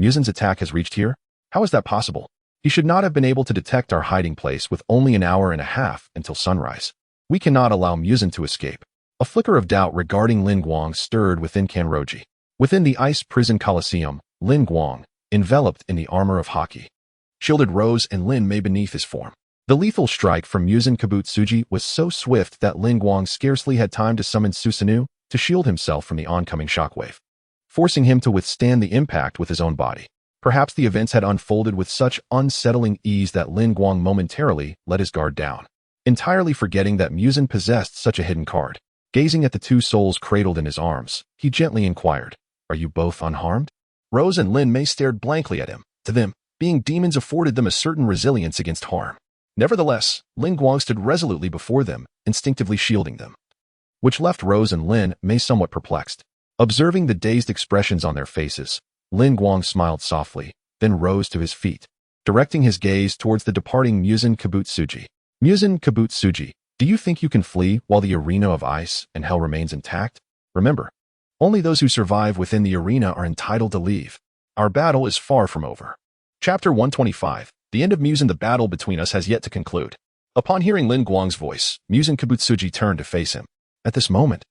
Muzan's attack has reached here? How is that possible? He should not have been able to detect our hiding place with only an hour and a half until sunrise. We cannot allow Muzan to escape. A flicker of doubt regarding Lin Guang stirred within Kanroji. Within the ice prison coliseum, Lin Guang, enveloped in the armor of Haki, shielded Rose and Lin Mei beneath his form. The lethal strike from Muzan Kibutsuji was so swift that Lin Guang scarcely had time to summon Susanoo to shield himself from the oncoming shockwave, forcing him to withstand the impact with his own body. Perhaps the events had unfolded with such unsettling ease that Lin Guang momentarily let his guard down, entirely forgetting that Muzan possessed such a hidden card. Gazing at the two souls cradled in his arms, he gently inquired, "Are you both unharmed?" Rose and Lin Mei stared blankly at him. To them, being demons afforded them a certain resilience against harm. Nevertheless, Lin Guang stood resolutely before them, instinctively shielding them, which left Rose and Lin Mei somewhat perplexed. Observing the dazed expressions on their faces, Lin Guang smiled softly, then rose to his feet, directing his gaze towards the departing Muzan Kibutsuji. Muzan Kibutsuji, do you think you can flee while the arena of ice and hell remains intact? Remember, only those who survive within the arena are entitled to leave. Our battle is far from over. Chapter 125. The end of Muzan. The battle between us has yet to conclude. Upon hearing Lin Guang's voice, Muzan Kibutsuji turned to face him. At this moment,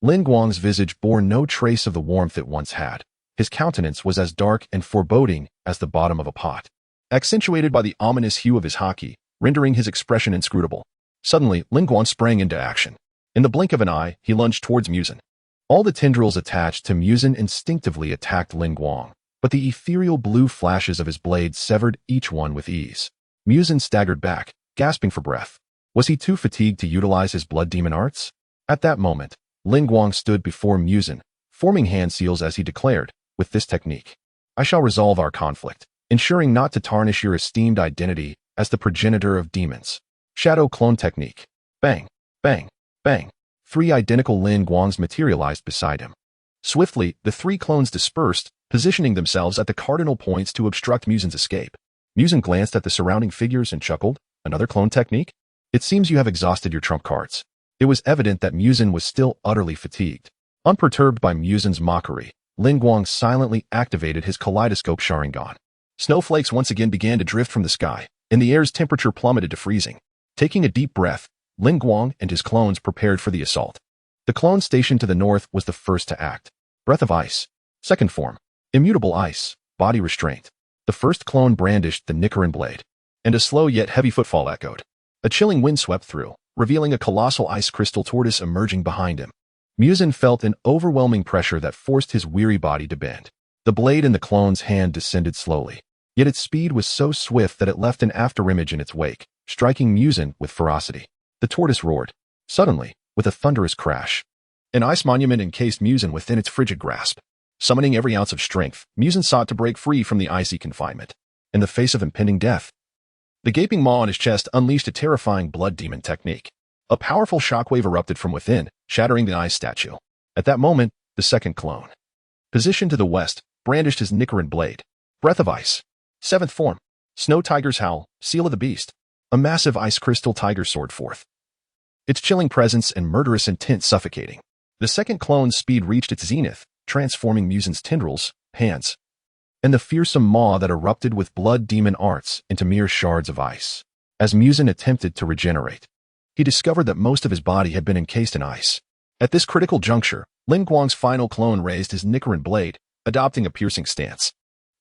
Lin Guang's visage bore no trace of the warmth it once had. His countenance was as dark and foreboding as the bottom of a pot, accentuated by the ominous hue of his haki, rendering his expression inscrutable. Suddenly, Lin Guang sprang into action. In the blink of an eye, he lunged towards Muzan. All the tendrils attached to Muzan instinctively attacked Lin Guang, but the ethereal blue flashes of his blade severed each one with ease. Muzan staggered back, gasping for breath. Was he too fatigued to utilize his blood demon arts? At that moment, Lin Guang stood before Muzan, forming hand seals as he declared, "With this technique, I shall resolve our conflict, ensuring not to tarnish your esteemed identity as the progenitor of demons." Shadow clone technique. Bang, bang, bang. 3 identical Lin Guangs materialized beside him. Swiftly, the 3 clones dispersed, positioning themselves at the cardinal points to obstruct Muzan's escape. Muzan glanced at the surrounding figures and chuckled. "Another clone technique? It seems you have exhausted your trump cards." It was evident that Muzan was still utterly fatigued. Unperturbed by Muzan's mockery, Lin Guang silently activated his kaleidoscope Sharingan. Snowflakes once again began to drift from the sky, and the air's temperature plummeted to freezing. Taking a deep breath, Lin Guang and his clones prepared for the assault. The clone stationed to the north was the first to act. Breath of Ice. Second form. Immutable Ice. Body restraint. The first clone brandished the Nichiren blade, and a slow yet heavy footfall echoed. A chilling wind swept through, revealing a colossal ice crystal tortoise emerging behind him. Muzan felt an overwhelming pressure that forced his weary body to bend. The blade in the clone's hand descended slowly, yet its speed was so swift that it left an afterimage in its wake, striking Muzan with ferocity. The tortoise roared. Suddenly, with a thunderous crash, an ice monument encased Muzan within its frigid grasp. Summoning every ounce of strength, Muzan sought to break free from the icy confinement. In the face of impending death, the gaping maw on his chest unleashed a terrifying blood demon technique. A powerful shockwave erupted from within, shattering the ice statue. At that moment, the second clone, positioned to the west, brandished his Nichiren blade. Breath of Ice. Seventh form. Snow Tiger's Howl, Seal of the Beast. A massive ice crystal tiger soared forth, its chilling presence and murderous intent suffocating. The second clone's speed reached its zenith, transforming Muzan's tendrils, hands, and the fearsome maw that erupted with blood demon arts into mere shards of ice. As Muzan attempted to regenerate, he discovered that most of his body had been encased in ice. At this critical juncture, Lin Guang's final clone raised his Nichiren blade, adopting a piercing stance.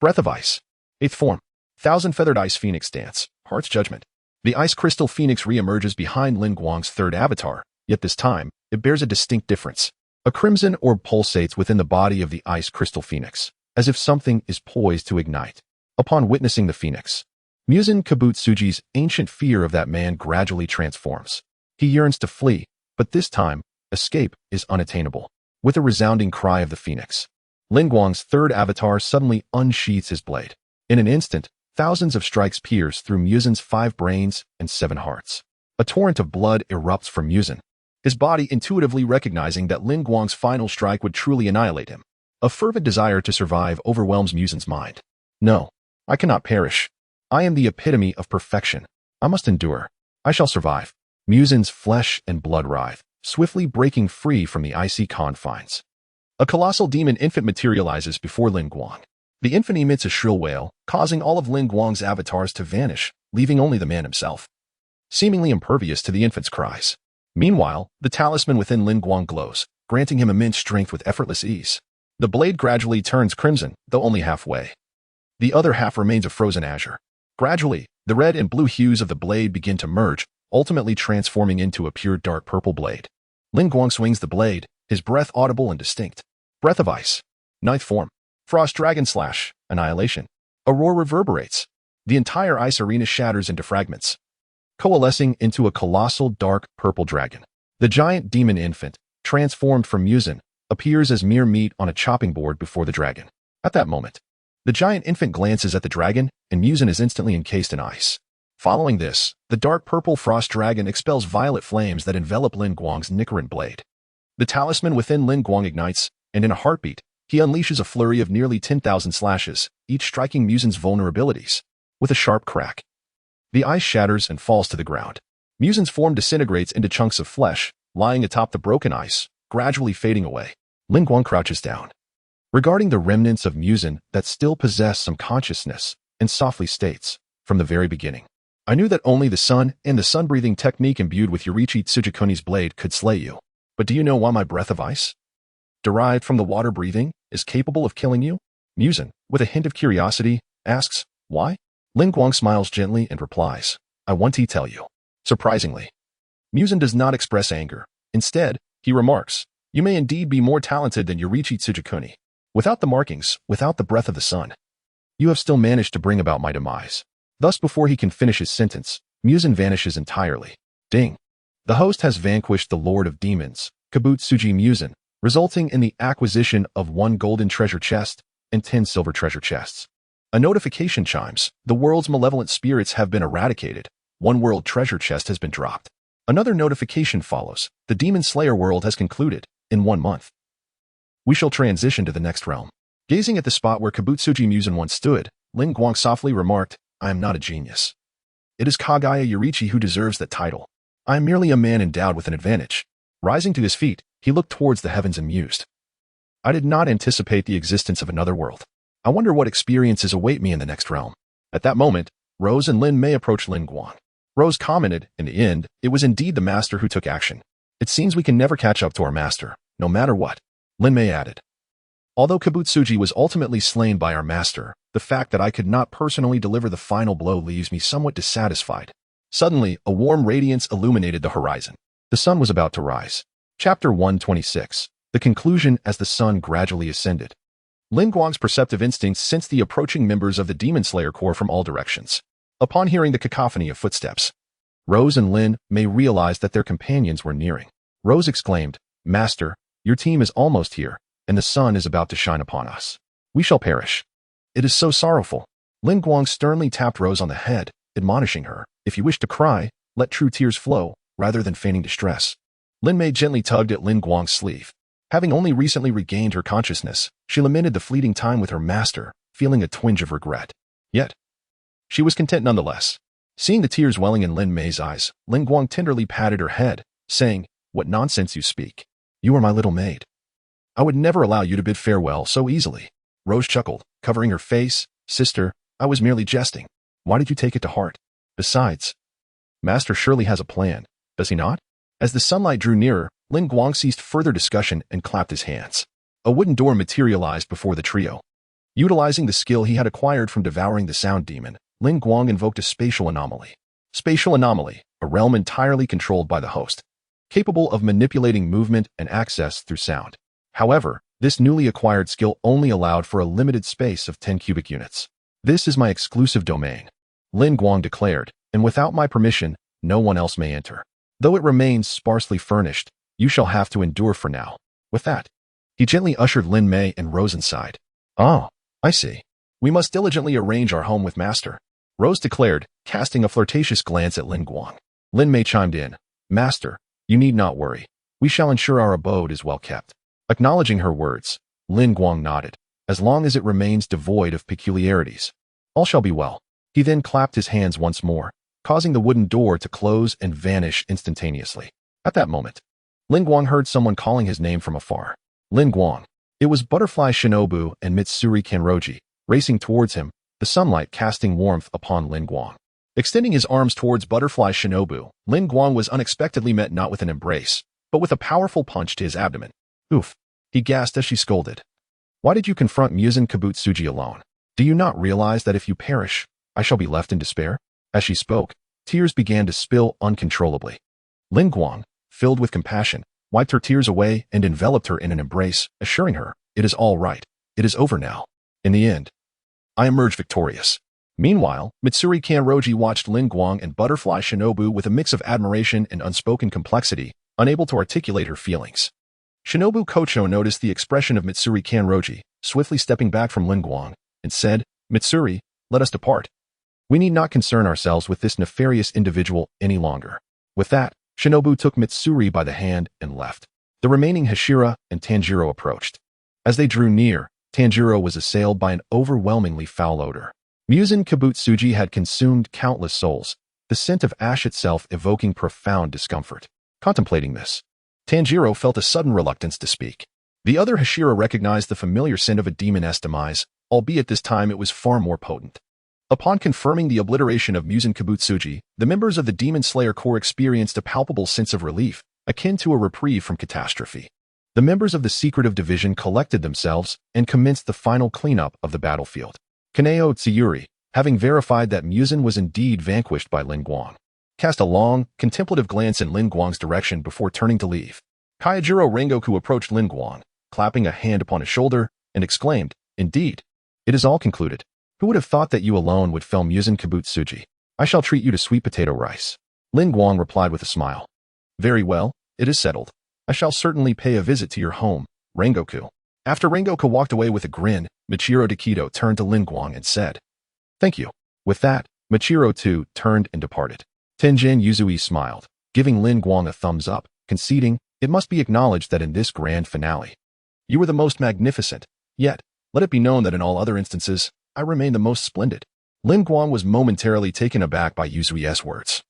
Breath of Ice. Eighth form. Thousand-feathered ice phoenix stance. Heart's Judgment. The ice crystal phoenix re-emerges behind Lin Guang's third avatar, yet this time, it bears a distinct difference. A crimson orb pulsates within the body of the ice crystal phoenix, as if something is poised to ignite. Upon witnessing the phoenix, Muzan Kibutsuji's ancient fear of that man gradually transforms. He yearns to flee, but this time, escape is unattainable. With a resounding cry of the phoenix, Lin Guang's third avatar suddenly unsheathes his blade. In an instant, thousands of strikes pierce through Muzan's 5 brains and 7 hearts. A torrent of blood erupts from Muzan, his body intuitively recognizing that Lin Guang's final strike would truly annihilate him. A fervent desire to survive overwhelms Muzan's mind. No, I cannot perish. I am the epitome of perfection. I must endure. I shall survive. Muzan's flesh and blood writhe, swiftly breaking free from the icy confines. A colossal demon infant materializes before Lin Guang. The infant emits a shrill wail, causing all of Lin Guang's avatars to vanish, leaving only the man himself, seemingly impervious to the infant's cries. Meanwhile, the talisman within Lin Guang glows, granting him immense strength with effortless ease. The blade gradually turns crimson, though only halfway. The other half remains a frozen azure. Gradually, The red and blue hues of the blade begin to merge, ultimately transforming into a pure dark purple blade. Lin Guang swings the blade, his breath audible and distinct. Breath of ice. Ninth form. Frost Dragon Slash. Annihilation. A roar reverberates. The entire ice arena shatters into fragments, coalescing into a colossal dark purple dragon. The giant demon infant, transformed from Muzan, appears as mere meat on a chopping board before the dragon. At that moment, the giant infant glances at the dragon, and Muzan is instantly encased in ice. Following this, the dark purple frost dragon expels violet flames that envelop Lin Guang's Nicaran blade. The talisman within Lin Guang ignites, and in a heartbeat, he unleashes a flurry of nearly 10,000 slashes, each striking Muzan's vulnerabilities. With a sharp crack, the ice shatters and falls to the ground. Muzan's form disintegrates into chunks of flesh, lying atop the broken ice, gradually fading away. Lin Guang crouches down, regarding the remnants of Muzan that still possess some consciousness, and softly states, "From the very beginning, I knew that only the sun and the sun-breathing technique imbued with Yoriichi Tsujikuni's blade could slay you. But do you know why my breath of ice, derived from the water breathing, is capable of killing you?" Muzan, with a hint of curiosity, asks, "Why?" Lin Guang smiles gently and replies, "I want to tell you." Surprisingly, Muzan does not express anger. Instead, he remarks, "You may indeed be more talented than Yoriichi Tsujikuni. Without the markings, without the breath of the sun, you have still managed to bring about my demise." Thus, before he can finish his sentence, Muzan vanishes entirely. Ding! The host has vanquished the Lord of Demons, Kibutsuji Muzan, resulting in the acquisition of 1 golden treasure chest and 10 silver treasure chests. A notification chimes. The world's malevolent spirits have been eradicated. 1 world treasure chest has been dropped. Another notification follows. The Demon Slayer world has concluded. In 1 month, we shall transition to the next realm. Gazing at the spot where Kibutsuji Muzan once stood, Lin Guang softly remarked, "I am not a genius. It is Kagaya Yoriichi who deserves that title. I am merely a man endowed with an advantage." Rising to his feet, he looked towards the heavens and mused, "I did not anticipate the existence of another world. I wonder what experiences await me in the next realm." At that moment, Rose and Lin Mei approached Lin Guang. Rose commented, "In the end, it was indeed the master who took action. It seems we can never catch up to our master, no matter what." Lin Mei added, "Although Kibutsuji was ultimately slain by our master, the fact that I could not personally deliver the final blow leaves me somewhat dissatisfied." Suddenly, a warm radiance illuminated the horizon. The sun was about to rise. Chapter 126. The conclusion as the sun gradually ascended. Lin Guang's perceptive instincts sensed the approaching members of the Demon Slayer Corps from all directions. Upon hearing the cacophony of footsteps, Rose and Lin Mei realized that their companions were nearing. Rose exclaimed, "Master, your team is almost here, and the sun is about to shine upon us. We shall perish. It is so sorrowful." Lin Guang sternly tapped Rose on the head, admonishing her, "If you wish to cry, let true tears flow, rather than feigning distress." Lin Mei gently tugged at Lin Guang's sleeve. Having only recently regained her consciousness, she lamented the fleeting time with her master, feeling a twinge of regret. Yet, she was content nonetheless. Seeing the tears welling in Lin Mei's eyes, Lin Guang tenderly patted her head, saying, "What nonsense you speak. You are my little maid. I would never allow you to bid farewell so easily." Rose chuckled, covering her face. "Sister, I was merely jesting. Why did you take it to heart? Besides, Master surely has a plan, does he not?" As the sunlight drew nearer, Lin Guang ceased further discussion and clapped his hands. A wooden door materialized before the trio. Utilizing the skill he had acquired from devouring the sound demon, Lin Guang invoked a spatial anomaly. Spatial anomaly, a realm entirely controlled by the host, capable of manipulating movement and access through sound. However, this newly acquired skill only allowed for a limited space of 10 cubic units. "This is my exclusive domain," Lin Guang declared, "and without my permission, no one else may enter. Though it remains sparsely furnished, you shall have to endure for now." With that, he gently ushered Lin Mei and Rose inside. "Oh, I see. We must diligently arrange our home with Master," Rose declared, casting a flirtatious glance at Lin Guang. Lin Mei chimed in, "Master, you need not worry. We shall ensure our abode is well kept." Acknowledging her words, Lin Guang nodded. "As long as it remains devoid of peculiarities, all shall be well." He then clapped his hands once more, causing the wooden door to close and vanish instantaneously. At that moment, Lin Guang heard someone calling his name from afar. Lin Guang. It was Butterfly Shinobu and Mitsuri Kanroji, racing towards him, the sunlight casting warmth upon Lin Guang. Extending his arms towards Butterfly Shinobu, Lin Guang was unexpectedly met not with an embrace, but with a powerful punch to his abdomen. "Oof," he gasped as she scolded. "Why did you confront Muzan Kibutsuji alone? Do you not realize that if you perish, I shall be left in despair?" As she spoke, tears began to spill uncontrollably. Lin Guang, filled with compassion, wiped her tears away and enveloped her in an embrace, assuring her, "It is all right. It is over now. In the end, I emerged victorious." Meanwhile, Mitsuri Kanroji watched Lin Guang and Butterfly Shinobu with a mix of admiration and unspoken complexity, unable to articulate her feelings. Shinobu Kocho noticed the expression of Mitsuri Kanroji, swiftly stepping back from Lin Guang, and said, "Mitsuri, let us depart. We need not concern ourselves with this nefarious individual any longer." With that, Shinobu took Mitsuri by the hand and left. The remaining Hashira and Tanjiro approached. As they drew near, Tanjiro was assailed by an overwhelmingly foul odor. Muzan Kibutsuji had consumed countless souls, the scent of ash itself evoking profound discomfort. Contemplating this, Tanjiro felt a sudden reluctance to speak. The other Hashira recognized the familiar scent of a demon's demise, albeit this time it was far more potent. Upon confirming the obliteration of Muzan Kibutsuji, the members of the Demon Slayer Corps experienced a palpable sense of relief, akin to a reprieve from catastrophe. The members of the Secretive Division collected themselves and commenced the final cleanup of the battlefield. Kaneo Tsuyuri, having verified that Muzan was indeed vanquished by Lin Guang, cast a long, contemplative glance in Lin Guang's direction before turning to leave. Kaijiro Rengoku approached Lin Guang, clapping a hand upon his shoulder, and exclaimed, "Indeed, it is all concluded. Who would have thought that you alone would fell Muzan Kibutsuji? I shall treat you to sweet potato rice." Lin Guang replied with a smile. "Very well, it is settled. I shall certainly pay a visit to your home, Rengoku." After Rengoku walked away with a grin, Michiro Takedo turned to Lin Guang and said, "Thank you." With that, Michiro too turned and departed. Tenjin Yuzui smiled, giving Lin Guang a thumbs up, conceding, "It must be acknowledged that in this grand finale, you were the most magnificent, yet, let it be known that in all other instances, I remain the most splendid." Lin Guang was momentarily taken aback by Yuzui's words.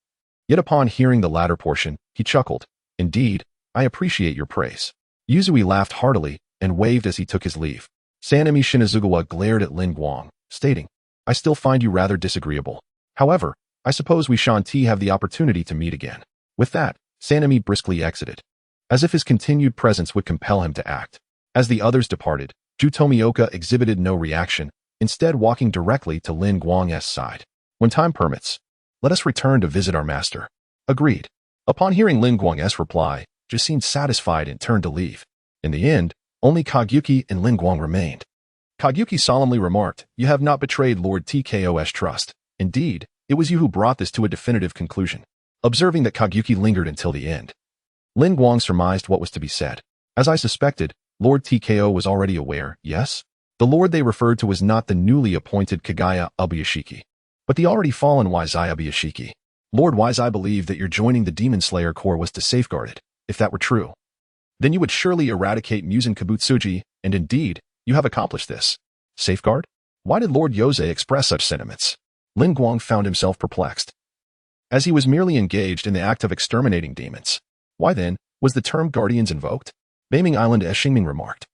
Yet upon hearing the latter portion, he chuckled, "Indeed, I appreciate your praise." Yuzui laughed heartily and waved as he took his leave. Sanemi Shinazugawa glared at Lin Guang, stating, "I still find you rather disagreeable. However, I suppose we shan't have the opportunity to meet again." With that, Sanemi briskly exited, as if his continued presence would compel him to act. As the others departed, Jutomioka exhibited no reaction, instead walking directly to Lin Guang's side. "When time permits, let us return to visit our master." Agreed. Upon hearing Lin Guang's reply, Ju seemed satisfied and turned to leave. In the end, only Kagyuki and Lin Guang remained. Kagyuki solemnly remarked, "You have not betrayed Lord TKO's trust. Indeed, it was you who brought this to a definitive conclusion." Observing that Kagyuki lingered until the end, Lin Guang surmised what was to be said. "As I suspected, Lord TKO was already aware, yes?" The lord they referred to was not the newly appointed Kagaya Ubuyashiki, but the already fallen Waizai Ubuyashiki. "Lord Waizai believed that your joining the Demon Slayer Corps was to safeguard it. If that were true, then you would surely eradicate Muzan Kibutsuji, and indeed, you have accomplished this." Safeguard? Why did Lord Yosei express such sentiments? Lin Guang found himself perplexed. As he was merely engaged in the act of exterminating demons. Why then, was the term guardians invoked? Beiming Island Xingming remarked.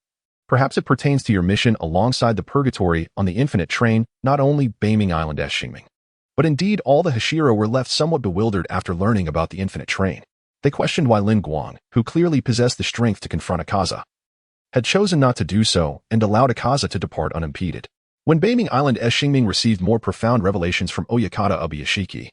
"Perhaps it pertains to your mission alongside the purgatory on the infinite train, not only Beiming Island Xingming. But indeed all the Hashira were left somewhat bewildered after learning about the infinite train. They questioned why Lin Guang, who clearly possessed the strength to confront Akaza, had chosen not to do so and allowed Akaza to depart unimpeded. When Beiming Island Xingming received more profound revelations from Oyakata Ubuyashiki,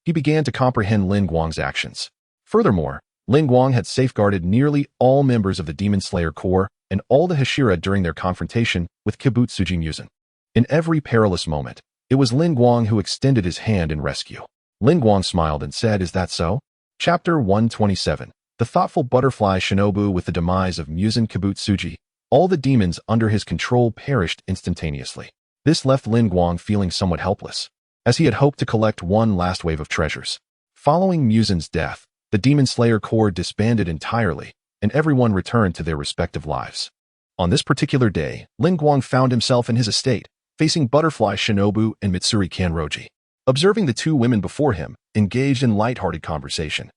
he began to comprehend Lin Guang's actions. Furthermore, Lin Guang had safeguarded nearly all members of the Demon Slayer Corps and all the Hashira during their confrontation with Kibutsuji Muzan. In every perilous moment, it was Lin Guang who extended his hand in rescue. Lin Guang smiled and said, "Is that so?" Chapter 127. The thoughtful butterfly Shinobu with the demise of Muzan Kibutsuji. All the demons under his control perished instantaneously. This left Lin Guang feeling somewhat helpless, as he had hoped to collect one last wave of treasures. Following Muzan's death, the Demon Slayer Corps disbanded entirely, and everyone returned to their respective lives. On this particular day, Lin Guang found himself in his estate, facing Butterfly Shinobu and Mitsuri Kanroji. Observing the two women before him, engaged in light-hearted conversation,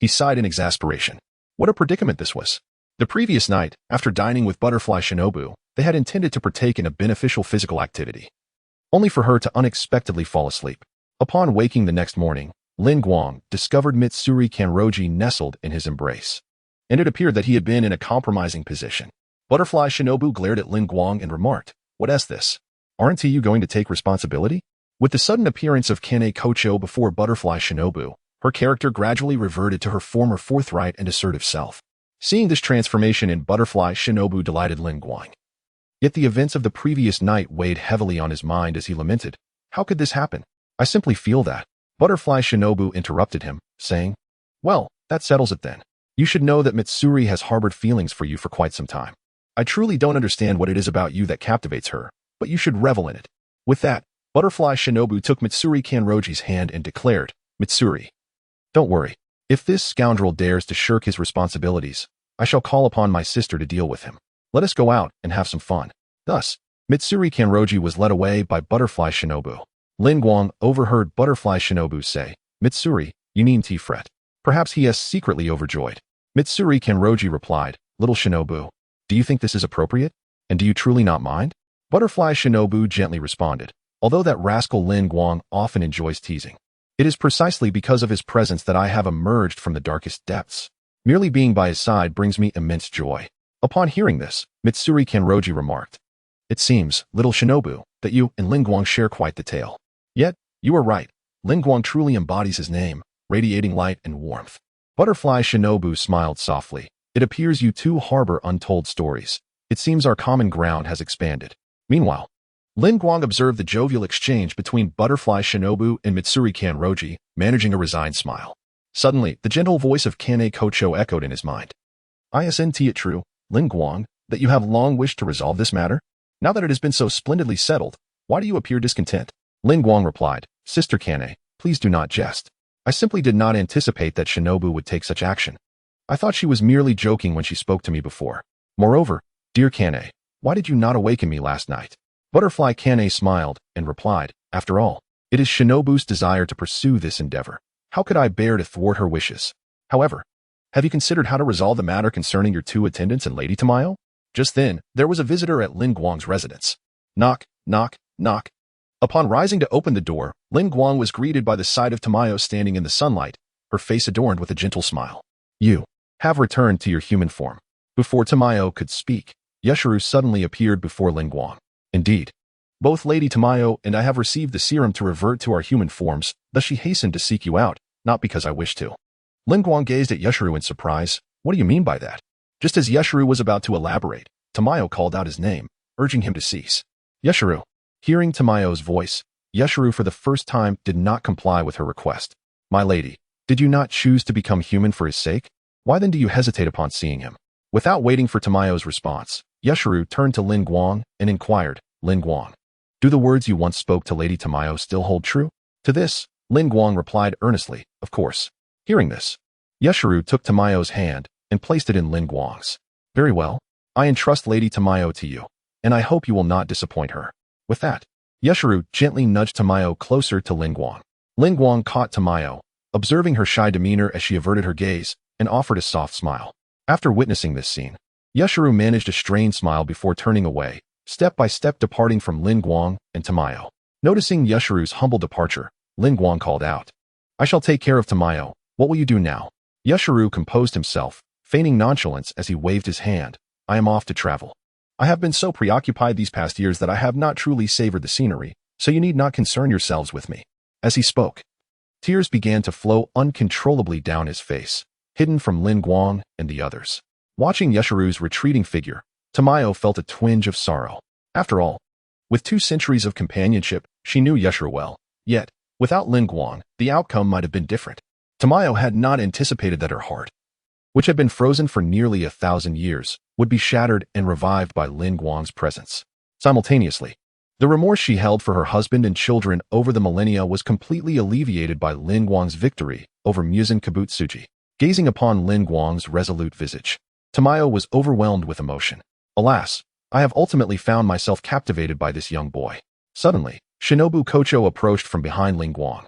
he sighed in exasperation. What a predicament this was. The previous night, after dining with Butterfly Shinobu, they had intended to partake in a beneficial physical activity, only for her to unexpectedly fall asleep. Upon waking the next morning, Lin Guang discovered Mitsuri Kanroji nestled in his embrace, and it appeared that he had been in a compromising position. Butterfly Shinobu glared at Lin Guang and remarked, "What is this? Aren't you going to take responsibility?" With the sudden appearance of Kane Kocho before Butterfly Shinobu, her character gradually reverted to her former forthright and assertive self. Seeing this transformation in Butterfly Shinobu delighted Lin Guang. Yet the events of the previous night weighed heavily on his mind as he lamented, "How could this happen? I simply feel that." Butterfly Shinobu interrupted him, saying, "Well, that settles it then. You should know that Mitsuri has harbored feelings for you for quite some time. I truly don't understand what it is about you that captivates her, but you should revel in it." With that, Butterfly Shinobu took Mitsuri Kanroji's hand and declared, "Mitsuri, don't worry. If this scoundrel dares to shirk his responsibilities, I shall call upon my sister to deal with him. Let us go out and have some fun." Thus, Mitsuri Kanroji was led away by Butterfly Shinobu. Lin Guang overheard Butterfly Shinobu say, "Mitsuri, you needn't fret. Perhaps he is secretly overjoyed." Mitsuri Kanroji replied, "Little Shinobu, do you think this is appropriate? And do you truly not mind?" Butterfly Shinobu gently responded, "Although that rascal Lin Guang often enjoys teasing, it is precisely because of his presence that I have emerged from the darkest depths. Merely being by his side brings me immense joy." Upon hearing this, Mitsuri Kanroji remarked, "It seems, little Shinobu, that you and Lin Guang share quite the tale. Yet, you are right. Lin Guang truly embodies his name, radiating light and warmth." Butterfly Shinobu smiled softly. "It appears you two harbor untold stories. It seems our common ground has expanded." Meanwhile, Lin Guang observed the jovial exchange between Butterfly Shinobu and Mitsuri Kanroji, managing a resigned smile. Suddenly, the gentle voice of Kane Kocho echoed in his mind. "Isn't it true, Lin Guang, that you have long wished to resolve this matter? Now that it has been so splendidly settled, why do you appear discontent?" Lin Guang replied, "Sister Kane, please do not jest. I simply did not anticipate that Shinobu would take such action. I thought she was merely joking when she spoke to me before. Moreover, dear Kane, why did you not awaken me last night?" Butterfly Kane smiled and replied, "After all, it is Shinobu's desire to pursue this endeavor. How could I bear to thwart her wishes? However, have you considered how to resolve the matter concerning your two attendants and Lady Tamayo?" Just then, there was a visitor at Lin Guang's residence. Knock, knock, knock. Upon rising to open the door, Lin Guang was greeted by the sight of Tamayo standing in the sunlight, her face adorned with a gentle smile. "You have returned to your human form." Before Tamayo could speak, Yeshuru suddenly appeared before Lin Guang. "Indeed, both Lady Tamayo and I have received the serum to revert to our human forms, thus she hastened to seek you out, not because I wished to." Lin Guang gazed at Yeshuru in surprise. "What do you mean by that?" Just as Yeshuru was about to elaborate, Tamayo called out his name, urging him to cease. Yeshuru. Hearing Tamayo's voice, Yeshuru for the first time did not comply with her request. "My lady, did you not choose to become human for his sake? Why then do you hesitate upon seeing him?" Without waiting for Tamayo's response, Yeshuru turned to Lin Guang and inquired, "Lin Guang, do the words you once spoke to Lady Tamayo still hold true?" To this, Lin Guang replied earnestly, "Of course." Hearing this, Yeshuru took Tamayo's hand and placed it in Lin Guang's. "Very well. I entrust Lady Tamayo to you, and I hope you will not disappoint her." With that, Yeshuru gently nudged Tamayo closer to Lin Guang. Lin Guang caught Tamayo, observing her shy demeanor as she averted her gaze, and offered a soft smile. After witnessing this scene, Yeshuru managed a strained smile before turning away, step by step departing from Lin Guang and Tamayo. Noticing Yeshuru's humble departure, Lin Guang called out, "I shall take care of Tamayo. What will you do now?" Yeshuru composed himself, feigning nonchalance as he waved his hand. "I am off to travel. I have been so preoccupied these past years that I have not truly savored the scenery, so you need not concern yourselves with me." As he spoke, tears began to flow uncontrollably down his face, hidden from Lin Guang and the others. Watching Yeshuru's retreating figure, Tamayo felt a twinge of sorrow. After all, with 2 centuries of companionship, she knew Yeshuru well. Yet, without Lin Guang, the outcome might have been different. Tamayo had not anticipated that her heart, which had been frozen for nearly 1,000 years, would be shattered and revived by Lin Guang's presence. Simultaneously, the remorse she held for her husband and children over the millennia was completely alleviated by Lin Guang's victory over Muzan Kibutsuji. Gazing upon Lin Guang's resolute visage, Tamayo was overwhelmed with emotion. "Alas, I have ultimately found myself captivated by this young boy." Suddenly, Shinobu Kocho approached from behind Lin Guang,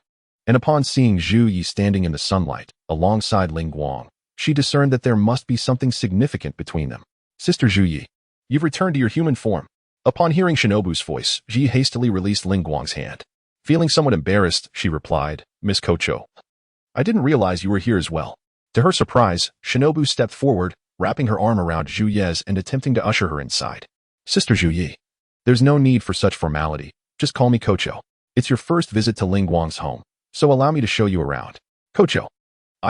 and upon seeing Zhu Yi standing in the sunlight, alongside Lin Guang, she discerned that there must be something significant between them. "Sister Zhu Yi, you've returned to your human form." Upon hearing Shinobu's voice, Zhu Yi hastily released Lin Guang's hand. Feeling somewhat embarrassed, she replied, "Miss Kocho, I didn't realize you were here as well." To her surprise, Shinobu stepped forward, wrapping her arm around Zhu Yi's and attempting to usher her inside. "Sister Zhu Yi, there's no need for such formality. Just call me Kocho." It's your first visit to Lin Guang's home, so allow me to show you around. Kocho.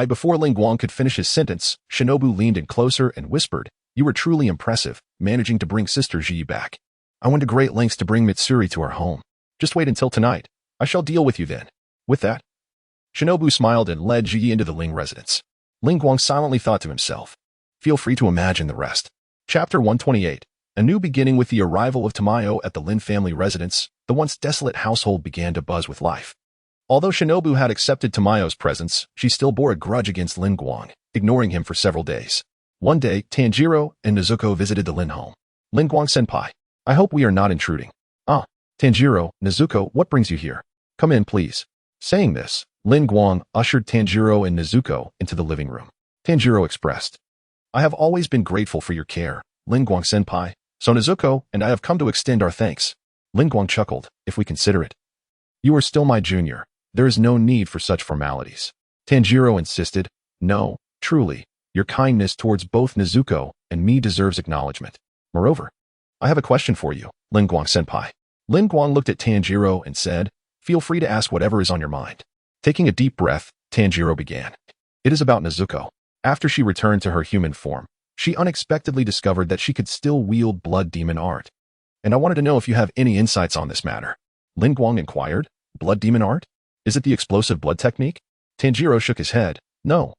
Before Lin Guang could finish his sentence, Shinobu leaned in closer and whispered, "You were truly impressive, managing to bring Sister Ji back. I went to great lengths to bring Mitsuri to our home. Just wait until tonight. I shall deal with you then." With that, Shinobu smiled and led Ji into the Ling residence. Lin Guang silently thought to himself, "Feel free to imagine the rest." Chapter 128. A new beginning. With the arrival of Tamayo at the Lin family residence, the once desolate household began to buzz with life. Although Shinobu had accepted Tamayo's presence, she still bore a grudge against Lin Guang, ignoring him for several days. One day, Tanjiro and Nezuko visited the Lin home. "Lin Guang-senpai, I hope we are not intruding." "Ah, Tanjiro, Nezuko, what brings you here? Come in, please." Saying this, Lin Guang ushered Tanjiro and Nezuko into the living room. Tanjiro expressed, "I have always been grateful for your care, Lin Guang-senpai, so Nezuko and I have come to extend our thanks." Lin Guang chuckled, "If we consider it. You are still my junior. There is no need for such formalities." Tanjiro insisted, "No, truly, your kindness towards both Nezuko and me deserves acknowledgement. Moreover, I have a question for you, Lin Guang-senpai." Lin Guang looked at Tanjiro and said, "Feel free to ask whatever is on your mind." Taking a deep breath, Tanjiro began. "It is about Nezuko. After she returned to her human form, she unexpectedly discovered that she could still wield blood demon art. And I wanted to know if you have any insights on this matter." Lin Guang inquired, "Blood demon art? Is it the explosive blood technique?" Tanjiro shook his head. "No.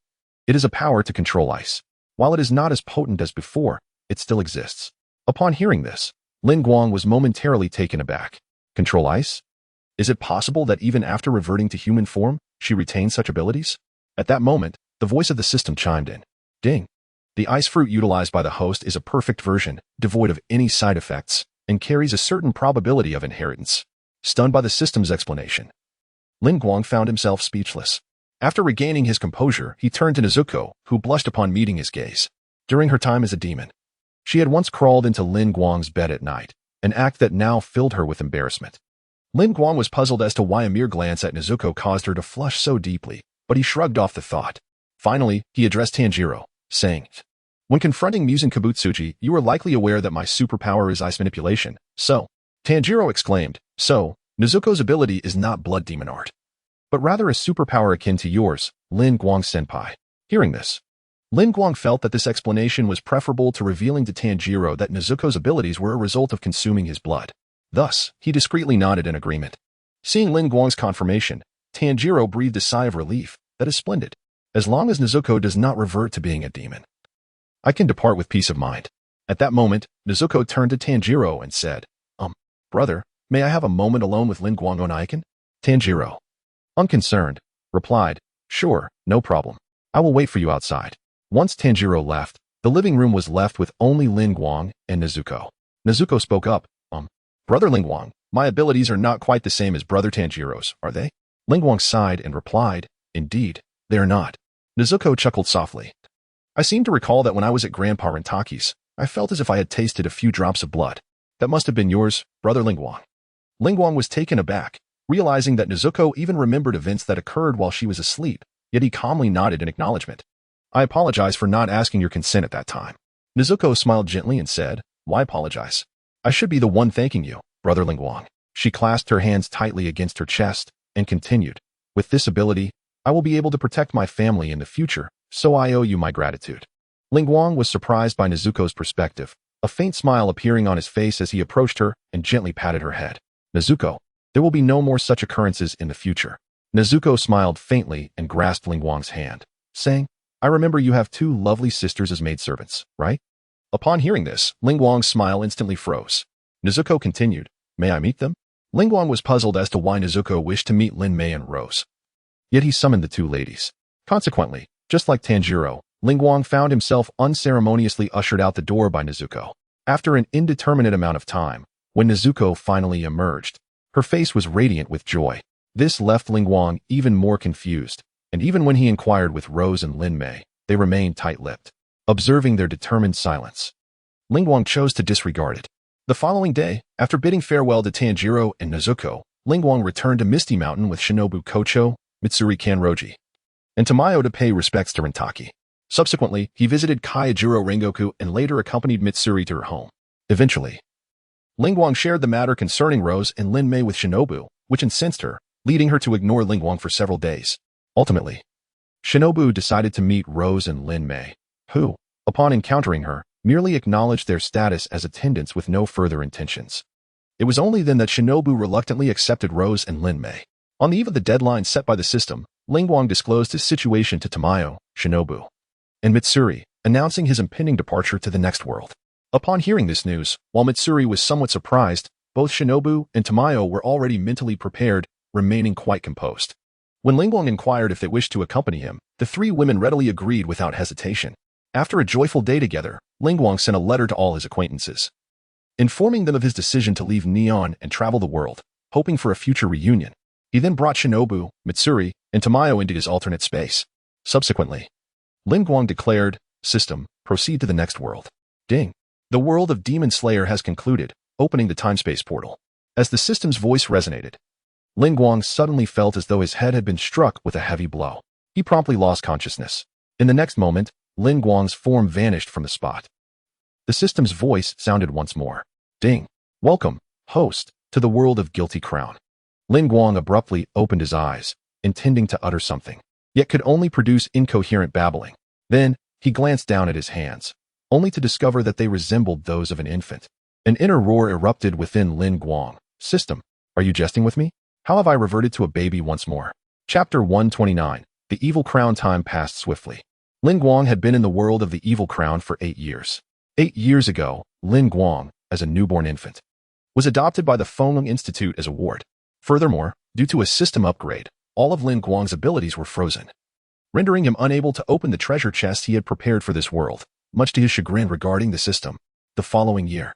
It is a power to control ice. While it is not as potent as before, it still exists." Upon hearing this, Lin Guang was momentarily taken aback. "Control ice? Is it possible that even after reverting to human form, she retains such abilities?" At that moment, the voice of the system chimed in. "Ding. The ice fruit utilized by the host is a perfect version, devoid of any side effects, and carries a certain probability of inheritance." Stunned by the system's explanation, Lin Guang found himself speechless. After regaining his composure, he turned to Nezuko, who blushed upon meeting his gaze. During her time as a demon, she had once crawled into Lin Guang's bed at night, an act that now filled her with embarrassment. Lin Guang was puzzled as to why a mere glance at Nezuko caused her to flush so deeply, but he shrugged off the thought. Finally, he addressed Tanjiro, saying, "When confronting Muzan Kibutsuji, you are likely aware that my superpower is ice manipulation, so..." Tanjiro exclaimed, "So, Nezuko's ability is not blood demon art, but rather a superpower akin to yours, Lin Guang-senpai." Hearing this, Lin Guang felt that this explanation was preferable to revealing to Tanjiro that Nezuko's abilities were a result of consuming his blood. Thus, he discreetly nodded in agreement. Seeing Lin Guang's confirmation, Tanjiro breathed a sigh of relief. "That is splendid. As long as Nezuko does not revert to being a demon, I can depart with peace of mind." At that moment, Nezuko turned to Tanjiro and said, "Brother, may I have a moment alone with Lin Guang Onaiken?" Tanjiro, unconcerned, replied, "Sure, no problem. I will wait for you outside." Once Tanjiro left, the living room was left with only Lin Guang and Nezuko. Nezuko spoke up, "Brother Lin Guang, my abilities are not quite the same as Brother Tanjiro's, are they?" Lin Guang sighed and replied, "Indeed, they are not." Nezuko chuckled softly. "I seem to recall that when I was at Grandpa Rentaki's, I felt as if I had tasted a few drops of blood. That must have been yours, Brother Lin Guang." Lin Guang was taken aback, realizing that Nezuko even remembered events that occurred while she was asleep, yet he calmly nodded in acknowledgement. "I apologize for not asking your consent at that time." Nezuko smiled gently and said, "Why apologize? I should be the one thanking you, Brother Lin Guang." She clasped her hands tightly against her chest and continued, "With this ability, I will be able to protect my family in the future, so I owe you my gratitude." Lin Guang was surprised by Nezuko's perspective, a faint smile appearing on his face as he approached her and gently patted her head. "Nezuko, there will be no more such occurrences in the future." Nezuko smiled faintly and grasped Lin Guang's hand, saying, "I remember you have two lovely sisters as maidservants, right?" Upon hearing this, Lin Guang's smile instantly froze. Nezuko continued, "May I meet them?" Lin Guang was puzzled as to why Nezuko wished to meet Lin Mei and Rose. Yet he summoned the two ladies. Consequently, just like Tanjiro, Lin Guang found himself unceremoniously ushered out the door by Nezuko. After an indeterminate amount of time, when Nezuko finally emerged, her face was radiant with joy. This left Lin Guang even more confused, and even when he inquired with Rose and Lin Mei, they remained tight-lipped. Observing their determined silence, Lin Guang chose to disregard it. The following day, after bidding farewell to Tanjiro and Nezuko, Lin Guang returned to Misty Mountain with Shinobu Kocho, Mitsuri Kanroji, and Tamayo to pay respects to Rentaki. Subsequently, he visited Kaijiro Rengoku and later accompanied Mitsuri to her home. Eventually, Lin Guang shared the matter concerning Rose and Lin Mei with Shinobu, which incensed her, leading her to ignore Lin Guang for several days. Ultimately, Shinobu decided to meet Rose and Lin Mei, who, upon encountering her, merely acknowledged their status as attendants with no further intentions. It was only then that Shinobu reluctantly accepted Rose and Lin Mei. On the eve of the deadline set by the system, Lin Guang disclosed his situation to Tamayo, Shinobu, and Mitsuri, announcing his impending departure to the next world. Upon hearing this news, while Mitsuri was somewhat surprised, both Shinobu and Tamayo were already mentally prepared, remaining quite composed. When Lin Guang inquired if they wished to accompany him, the three women readily agreed without hesitation. After a joyful day together, Lin Guang sent a letter to all his acquaintances, informing them of his decision to leave Neon and travel the world, hoping for a future reunion. He then brought Shinobu, Mitsuri, and Tamayo into his alternate space. Subsequently, Lin Guang declared, "System, proceed to the next world." Ding. The world of Demon Slayer has concluded, opening the time-space portal. As the system's voice resonated, Lin Guang suddenly felt as though his head had been struck with a heavy blow. He promptly lost consciousness. In the next moment, Lin Guang's form vanished from the spot. The system's voice sounded once more. Ding. Welcome, host, to the world of Guilty Crown. Lin Guang abruptly opened his eyes, intending to utter something, yet could only produce incoherent babbling. Then, he glanced down at his hands, only to discover that they resembled those of an infant. An inner roar erupted within Lin Guang. System, are you jesting with me? How have I reverted to a baby once more? Chapter 129. The Evil Crown. Time passed swiftly. Lin Guang had been in the world of the Evil Crown for 8 years. 8 years ago, Lin Guang, as a newborn infant, was adopted by the Fenglong Institute as a ward. Furthermore, due to a system upgrade, all of Lin Guang's abilities were frozen, rendering him unable to open the treasure chest he had prepared for this world, much to his chagrin regarding the system. The following year,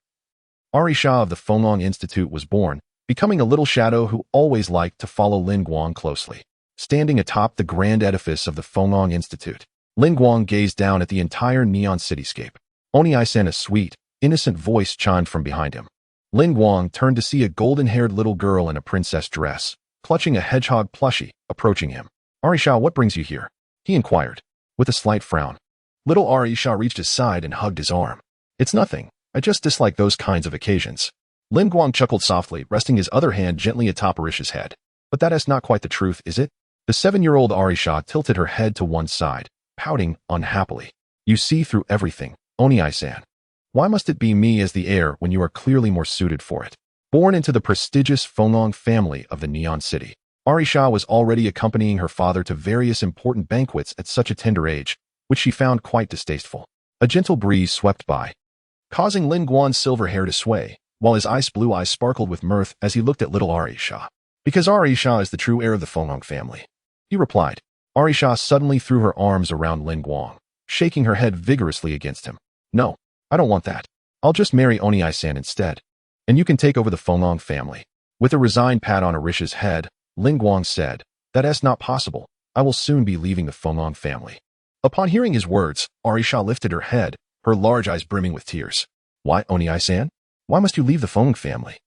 Arisha of the Fenglong Institute was born, becoming a little shadow who always liked to follow Lin Guang closely. Standing atop the grand edifice of the Fenglong Institute, Lin Guang gazed down at the entire neon cityscape. Oni-san, a sweet, innocent voice chimed from behind him. Lin Guang turned to see a golden-haired little girl in a princess dress, clutching a hedgehog plushie, approaching him. "Arisha, what brings you here?" he inquired, with a slight frown. Little Arisha reached his side and hugged his arm. "It's nothing. I just dislike those kinds of occasions." Lin Guang chuckled softly, resting his other hand gently atop Arisha's head. "But that is not quite the truth, is it?" The 7-year-old Arisha tilted her head to one side, pouting unhappily. "You see through everything, Oni-san. Why must it be me as the heir when you are clearly more suited for it?" Born into the prestigious Fenglong family of the Neon City, Arisha was already accompanying her father to various important banquets at such a tender age, which she found quite distasteful. A gentle breeze swept by, causing Lin Guang's silver hair to sway, while his ice blue eyes sparkled with mirth as he looked at little Arisha. "Because Arisha is the true heir of the Fenglong family," he replied. Arisha suddenly threw her arms around Lin Guang, shaking her head vigorously against him. "No, I don't want that. I'll just marry Oni-san instead, and you can take over the Fenglong family." With a resigned pat on Arisha's head, Lin Guang said, "That is not possible. I will soon be leaving the Fenglong family." Upon hearing his words, Arisha lifted her head, her large eyes brimming with tears. "Why, Oni-san? Why must you leave the Fenglong family?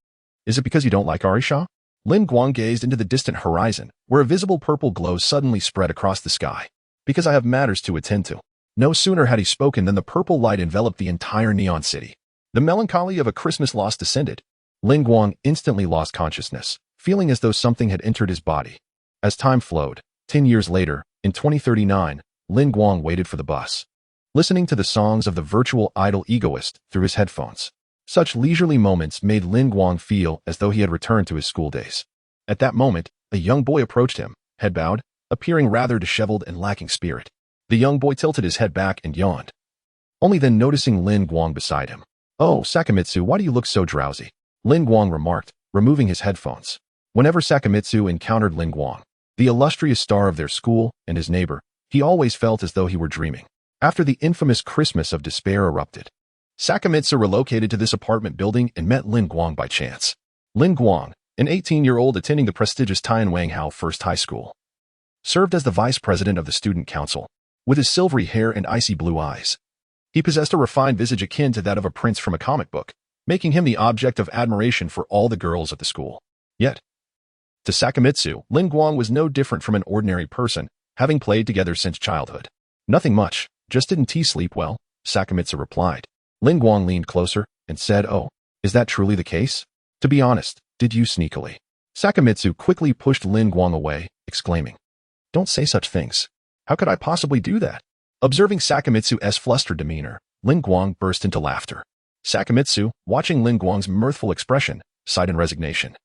Is it because you don't like Arisha?" Lin Guang gazed into the distant horizon, where a visible purple glow suddenly spread across the sky. "Because I have matters to attend to." No sooner had he spoken than the purple light enveloped the entire neon city. The melancholy of a Christmas loss descended. Lin Guang instantly lost consciousness, feeling as though something had entered his body. As time flowed, 10 years later, in 2039, Lin Guang waited for the bus, listening to the songs of the virtual idol Egoist through his headphones. Such leisurely moments made Lin Guang feel as though he had returned to his school days. At that moment, a young boy approached him, head bowed, appearing rather disheveled and lacking spirit. The young boy tilted his head back and yawned, only then noticing Lin Guang beside him. "Oh, Sakamitsu, why do you look so drowsy?" Lin Guang remarked, removing his headphones. Whenever Sakamitsu encountered Lin Guang, the illustrious star of their school and his neighbor, he always felt as though he were dreaming. After the infamous Christmas of despair erupted, Sakamitsu relocated to this apartment building and met Lin Guang by chance. Lin Guang, an 18-year-old attending the prestigious Tianwanghao First High School, served as the vice president of the student council. With his silvery hair and icy blue eyes, he possessed a refined visage akin to that of a prince from a comic book, making him the object of admiration for all the girls at the school. Yet, to Sakamitsu, Lin Guang was no different from an ordinary person, having played together since childhood. "Nothing much, just didn't he sleep well?" Sakamitsu replied. Lin Guang leaned closer and said, "Oh, is that truly the case? To be honest, did you sneakily?" Sakamitsu quickly pushed Lin Guang away, exclaiming, "Don't say such things. How could I possibly do that?" Observing Sakamitsu's flustered demeanor, Lin Guang burst into laughter. Sakamitsu, watching Lin Guang's mirthful expression, sighed in resignation.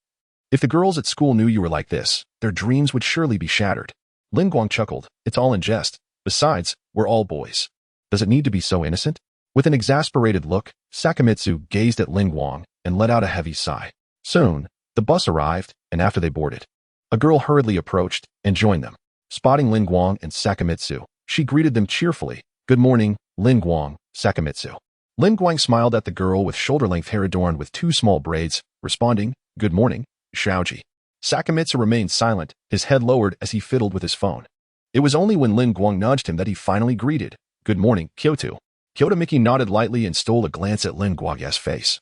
"If the girls at school knew you were like this, their dreams would surely be shattered." Lin Guang chuckled. "It's all in jest. Besides, we're all boys. Does it need to be so innocent?" With an exasperated look, Sakamitsu gazed at Lin Guang and let out a heavy sigh. Soon, the bus arrived, and after they boarded, a girl hurriedly approached and joined them. Spotting Lin Guang and Sakamitsu, she greeted them cheerfully. "Good morning, Lin Guang, Sakamitsu." Lin Guang smiled at the girl with shoulder-length hair adorned with two small braids, responding, "Good morning, Xiaoji." Sakamitsu remained silent, his head lowered as he fiddled with his phone. It was only when Lin Guang nudged him that he finally greeted, "Good morning, Kyoto." Kyoto Miki nodded lightly and stole a glance at Lin Guang's face,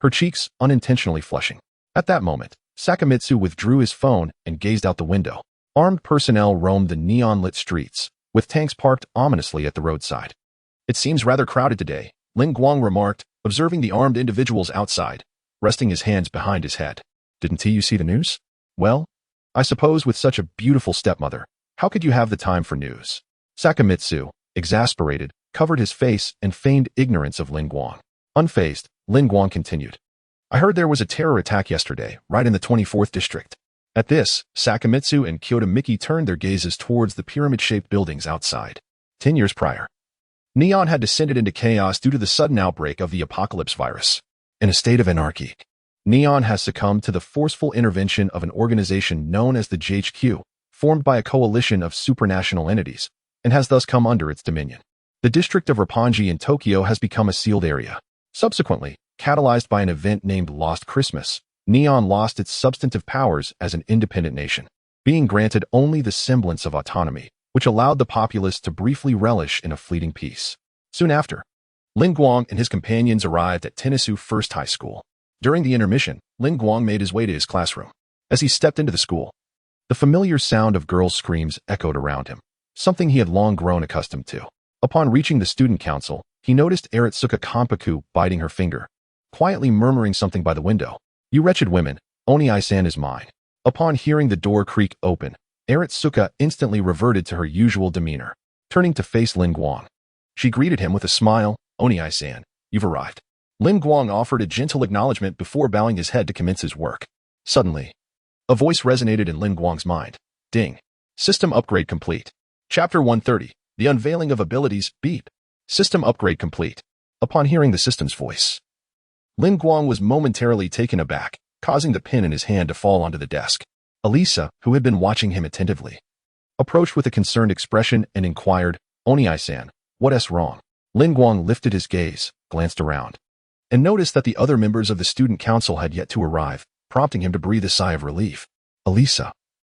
her cheeks unintentionally flushing. At that moment, Sakamitsu withdrew his phone and gazed out the window. Armed personnel roamed the neon-lit streets, with tanks parked ominously at the roadside. "It seems rather crowded today," Lin Guang remarked, observing the armed individuals outside, resting his hands behind his head. "Didn't you see the news? Well, I suppose with such a beautiful stepmother, how could you have the time for news?" Sakamitsu, exasperated, covered his face and feigned ignorance of Lin Guang. Unfazed, Lin Guang continued, "I heard there was a terror attack yesterday, right in the 24th district." At this, Sakamitsu and Kyoto Miki turned their gazes towards the pyramid-shaped buildings outside. 10 years prior, Neon had descended into chaos due to the sudden outbreak of the apocalypse virus. In a state of anarchy, Neon has succumbed to the forceful intervention of an organization known as the JHQ, formed by a coalition of supranational entities, and has thus come under its dominion. The district of Roppongi in Tokyo has become a sealed area. Subsequently, catalyzed by an event named Lost Christmas, Neon lost its substantive powers as an independent nation, being granted only the semblance of autonomy, which allowed the populace to briefly relish in a fleeting peace. Soon after, Lin Guang and his companions arrived at Tennisu First High School. During the intermission, Lin Guang made his way to his classroom. As he stepped into the school, the familiar sound of girls' screams echoed around him, something he had long grown accustomed to. Upon reaching the student council, he noticed Aratsuka Kanpaku biting her finger, quietly murmuring something by the window. "You wretched women, Oni-san is mine." Upon hearing the door creak open, Aratsuka instantly reverted to her usual demeanor. Turning to face Lin Guang, she greeted him with a smile. "Oni-san, you've arrived." Lin Guang offered a gentle acknowledgement before bowing his head to commence his work. Suddenly, a voice resonated in Lin Guang's mind. Ding. System upgrade complete. Chapter 130. The Unveiling of Abilities. Beep. System upgrade complete. Upon hearing the system's voice, Lin Guang was momentarily taken aback, causing the pen in his hand to fall onto the desk. Elisa, who had been watching him attentively, approached with a concerned expression and inquired, "Oni-san, what's wrong?" Lin Guang lifted his gaze, glanced around, and noticed that the other members of the student council had yet to arrive, prompting him to breathe a sigh of relief. "Elisa,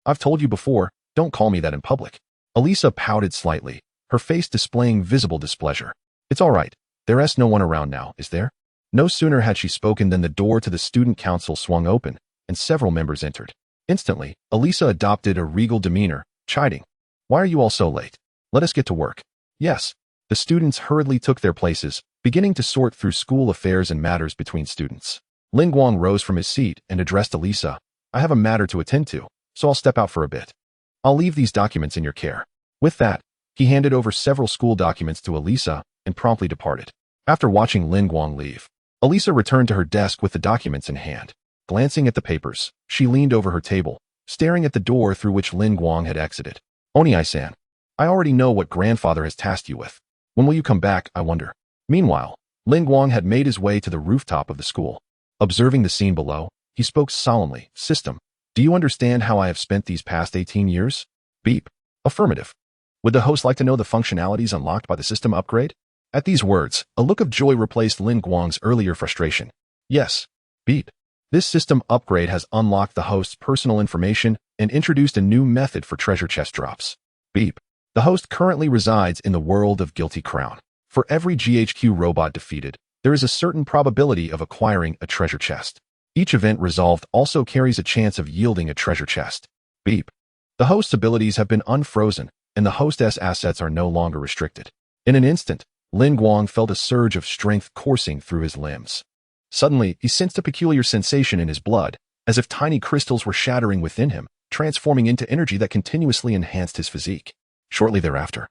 I've told you before, don't call me that in public." Elisa pouted slightly, her face displaying visible displeasure. "It's all right. There's no one around now, is there?" No sooner had she spoken than the door to the student council swung open, and several members entered. Instantly, Elisa adopted a regal demeanor, chiding, "Why are you all so late? Let us get to work." Yes. The students hurriedly took their places, beginning to sort through school affairs and matters between students. Lin Guang rose from his seat and addressed Elisa. "I have a matter to attend to, so I'll step out for a bit. I'll leave these documents in your care." With that, he handed over several school documents to Elisa and promptly departed. After watching Lin Guang leave, Elisa returned to her desk with the documents in hand. Glancing at the papers, she leaned over her table, staring at the door through which Lin Guang had exited. "Oni-san, I already know what grandfather has tasked you with. When will you come back, I wonder?" Meanwhile, Lin Guang had made his way to the rooftop of the school. Observing the scene below, he spoke solemnly. "System, do you understand how I have spent these past 18 years? Beep. Affirmative. Would the host like to know the functionalities unlocked by the system upgrade?" At these words, a look of joy replaced Lin Guang's earlier frustration. "Yes. Beep. This system upgrade has unlocked the host's personal information and introduced a new method for treasure chest drops. Beep. The host currently resides in the world of Guilty Crown. For every GHQ robot defeated, there is a certain probability of acquiring a treasure chest. Each event resolved also carries a chance of yielding a treasure chest. Beep. The host's abilities have been unfrozen, and the hostess assets are no longer restricted." In an instant, Lin Guang felt a surge of strength coursing through his limbs. Suddenly, he sensed a peculiar sensation in his blood, as if tiny crystals were shattering within him, transforming into energy that continuously enhanced his physique. Shortly thereafter,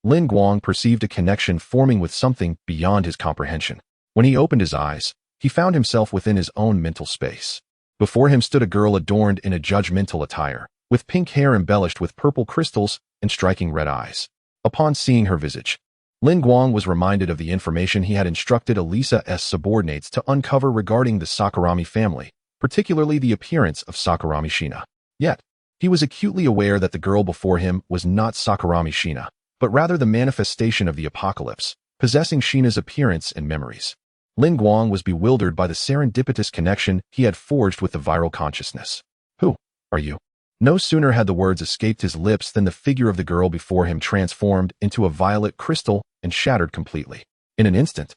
Lin Guang perceived a connection forming with something beyond his comprehension. When he opened his eyes, he found himself within his own mental space. Before him stood a girl adorned in a judgmental attire, with pink hair embellished with purple crystals and striking red eyes. Upon seeing her visage, Lin Guang was reminded of the information he had instructed Elisa's subordinates to uncover regarding the Sakurami family, particularly the appearance of Sakurami Shina. Yet, he was acutely aware that the girl before him was not Sakurami Shina, but rather the manifestation of the apocalypse, possessing Shina's appearance and memories. Lin Guang was bewildered by the serendipitous connection he had forged with the viral consciousness. Who are you? No sooner had the words escaped his lips than the figure of the girl before him transformed into a violet crystal and shattered completely. In an instant,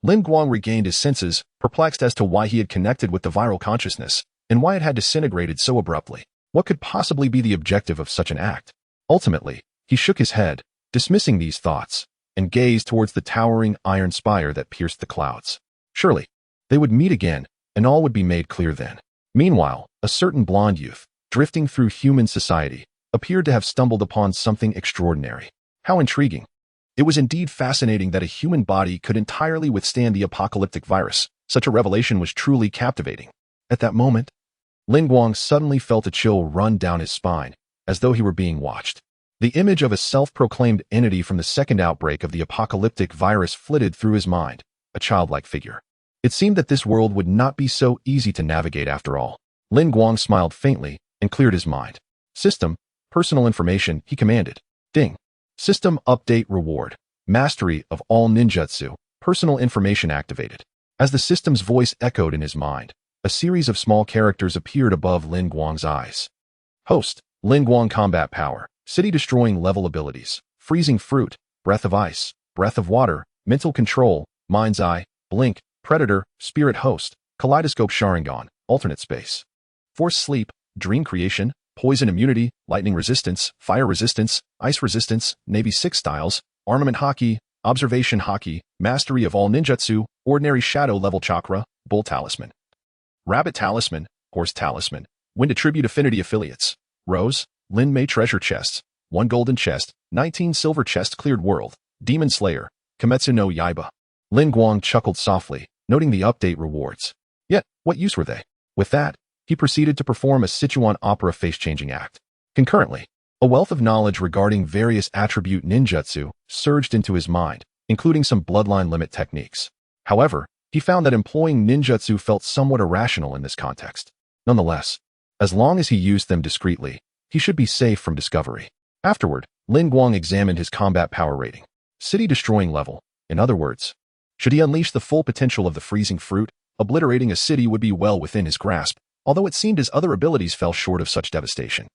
Lin Guang regained his senses, perplexed as to why he had connected with the viral consciousness and why it had disintegrated so abruptly. What could possibly be the objective of such an act? Ultimately, he shook his head, dismissing these thoughts, and gazed towards the towering iron spire that pierced the clouds. Surely, they would meet again, and all would be made clear then. Meanwhile, a certain blonde youth, drifting through human society, appeared to have stumbled upon something extraordinary. How intriguing! It was indeed fascinating that a human body could entirely withstand the apocalyptic virus. Such a revelation was truly captivating. At that moment, Lin Guang suddenly felt a chill run down his spine, as though he were being watched. The image of a self-proclaimed entity from the second outbreak of the apocalyptic virus flitted through his mind, a childlike figure. It seemed that this world would not be so easy to navigate after all. Lin Guang smiled faintly and cleared his mind. System, personal information, he commanded. Ding. System update reward. Mastery of all ninjutsu. Personal information activated. As the system's voice echoed in his mind, a series of small characters appeared above Lin Guang's eyes. Host, Lin Guang combat power. City-destroying level abilities. Freezing fruit. Breath of ice. Breath of water. Mental control. Mind's eye. Blink. Predator. Spirit host. Kaleidoscope Sharingan. Alternate space. Force sleep. Dream creation. Poison immunity. Lightning resistance. Fire resistance. Ice resistance. Navy 6 styles. Armament hockey. Observation hockey. Mastery of all ninjutsu. Ordinary shadow level chakra. Bull talisman. Rabbit talisman. Horse talisman. Wind attribute affinity affiliates. Rose. Lin Mei treasure chests. 1 golden chest. 19 silver chest cleared world. Demon Slayer. Kimetsu no Yaiba. Lin Guang chuckled softly, noting the update rewards. Yet, what use were they? With that, he proceeded to perform a Sichuan opera face-changing act. Concurrently, a wealth of knowledge regarding various attribute ninjutsu surged into his mind, including some bloodline limit techniques. However, he found that employing ninjutsu felt somewhat irrational in this context. Nonetheless, as long as he used them discreetly, he should be safe from discovery. Afterward, Lin Guang examined his combat power rating. City-destroying level. In other words, should he unleash the full potential of the freezing fruit, obliterating a city would be well within his grasp, although it seemed his other abilities fell short of such devastation.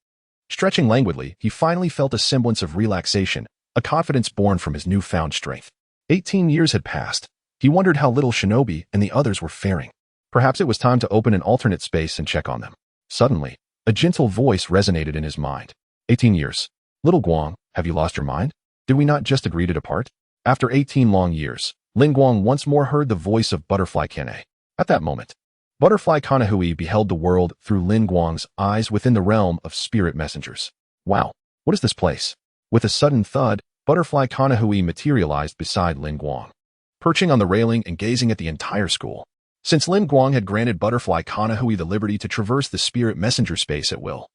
Stretching languidly, he finally felt a semblance of relaxation, a confidence born from his newfound strength. 18 years had passed. He wondered how little Shinobi and the others were faring. Perhaps it was time to open an alternate space and check on them. Suddenly, a gentle voice resonated in his mind. 18 years. Little Guang, have you lost your mind? Did we not just agree to depart? After 18 long years, Lin Guang once more heard the voice of Butterfly Kane. At that moment, Butterfly Kanahui beheld the world through Lin Guang's eyes within the realm of spirit messengers. Wow, what is this place? With a sudden thud, Butterfly Kanahui materialized beside Lin Guang, perching on the railing and gazing at the entire school. Since Lin Guang had granted Butterfly Kanahui the liberty to traverse the spirit messenger space at will,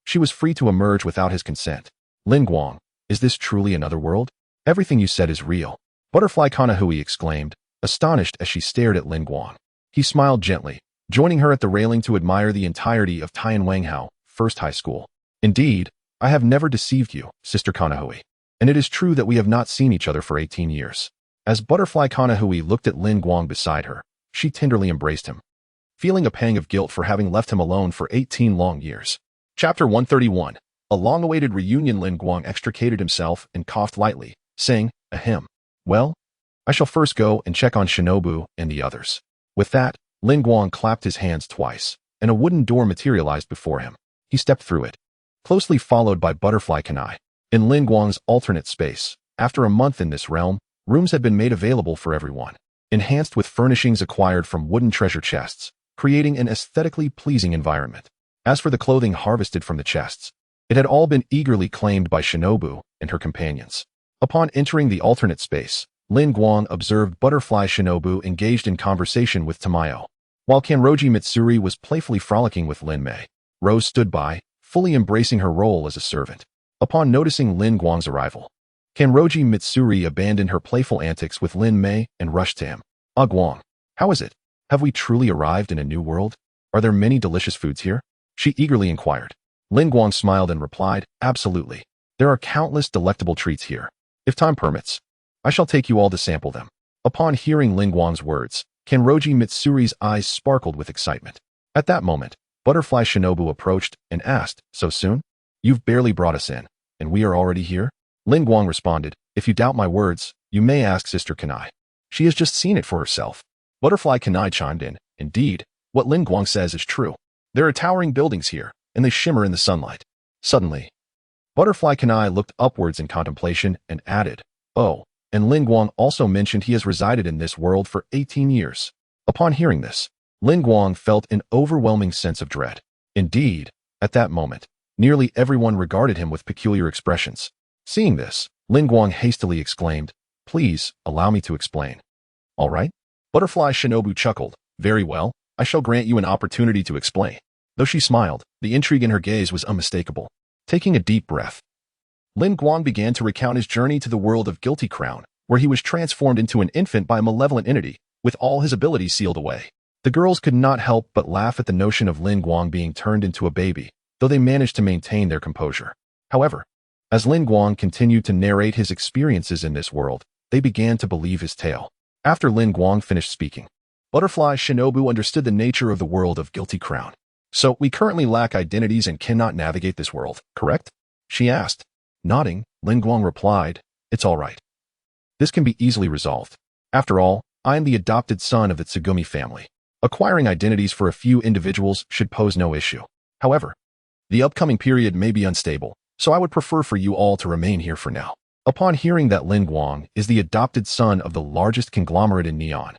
she was free to emerge without his consent. Lin Guang, is this truly another world? Everything you said is real. Butterfly Kanahui exclaimed, astonished as she stared at Lin Guang. He smiled gently, joining her at the railing to admire the entirety of Tianwanghao First High School. Indeed, I have never deceived you, Sister Kanahui, and it is true that we have not seen each other for 18 years. As Butterfly Kanahui looked at Lin Guang beside her, she tenderly embraced him, feeling a pang of guilt for having left him alone for 18 long years. Chapter 131. A long-awaited reunion. Lin Guang extricated himself and coughed lightly, saying, ahem. Well, I shall first go and check on Shinobu and the others. With that, Lin Guang clapped his hands twice, and a wooden door materialized before him. He stepped through it, closely followed by Butterfly Kanai. In Lin Guang's alternate space, after a month in this realm, rooms had been made available for everyone, enhanced with furnishings acquired from wooden treasure chests, creating an aesthetically pleasing environment. As for the clothing harvested from the chests, it had all been eagerly claimed by Shinobu and her companions. Upon entering the alternate space, Lin Guang observed Butterfly Shinobu engaged in conversation with Tamayo, while Kanroji Mitsuri was playfully frolicking with Lin Mei. Rose stood by, fully embracing her role as a servant. Upon noticing Lin Guang's arrival, Kanroji Mitsuri abandoned her playful antics with Lin Mei and rushed to him. "Ah Guang, how is it? Have we truly arrived in a new world? Are there many delicious foods here?" she eagerly inquired. Lin Guang smiled and replied, "Absolutely. There are countless delectable treats here. If time permits, I shall take you all to sample them." Upon hearing Lin Guang's words, Kanroji Mitsuri's eyes sparkled with excitement. At that moment, Butterfly Shinobu approached and asked, "So soon? You've barely brought us in, and we are already here?" Lin Guang responded, "If you doubt my words, you may ask Sister Kanai. She has just seen it for herself." Butterfly Kanai chimed in, "Indeed, what Lin Guang says is true. There are towering buildings here, and they shimmer in the sunlight." Suddenly, Butterfly Kanai looked upwards in contemplation and added, "Oh, and Lin Guang also mentioned he has resided in this world for 18 years. Upon hearing this, Lin Guang felt an overwhelming sense of dread. Indeed, at that moment, nearly everyone regarded him with peculiar expressions. Seeing this, Lin Guang hastily exclaimed, "Please, allow me to explain." "All right." Butterfly Shinobu chuckled, "Very well, I shall grant you an opportunity to explain." Though she smiled, the intrigue in her gaze was unmistakable. Taking a deep breath, Lin Guang began to recount his journey to the world of Guilty Crown, where he was transformed into an infant by a malevolent entity, with all his abilities sealed away. The girls could not help but laugh at the notion of Lin Guang being turned into a baby, though they managed to maintain their composure. However, as Lin Guang continued to narrate his experiences in this world, they began to believe his tale. After Lin Guang finished speaking, Butterfly Shinobu understood the nature of the world of Guilty Crown. "So, we currently lack identities and cannot navigate this world, correct?" she asked. Nodding, Lin Guang replied, "It's all right. This can be easily resolved. After all, I am the adopted son of the Tsugumi family. Acquiring identities for a few individuals should pose no issue. However, the upcoming period may be unstable, so I would prefer for you all to remain here for now." Upon hearing that Lin Guang is the adopted son of the largest conglomerate in Neon,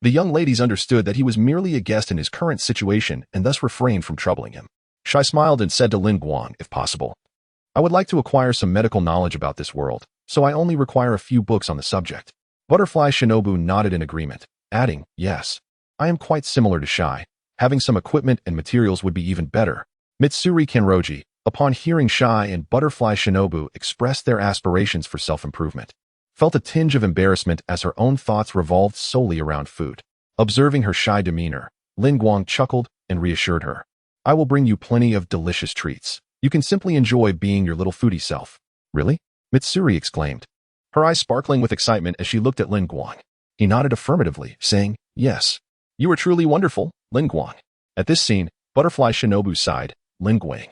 the young ladies understood that he was merely a guest in his current situation and thus refrained from troubling him. She smiled and said to Lin Guang, "If possible, I would like to acquire some medical knowledge about this world, so I only require a few books on the subject." Butterfly Shinobu nodded in agreement, adding, "Yes, I am quite similar to Shai. Having some equipment and materials would be even better." Mitsuri Kanroji, upon hearing Shai and Butterfly Shinobu express their aspirations for self-improvement, felt a tinge of embarrassment as her own thoughts revolved solely around food. Observing her shy demeanor, Lin Guang chuckled and reassured her, "I will bring you plenty of delicious treats. You can simply enjoy being your little foodie self." "Really?" Mitsuri exclaimed, her eyes sparkling with excitement as she looked at Lin Guang. He nodded affirmatively, saying, "Yes. You are truly wonderful, Lin Guang." At this scene, Butterfly Shinobu sighed, "Lin Guang,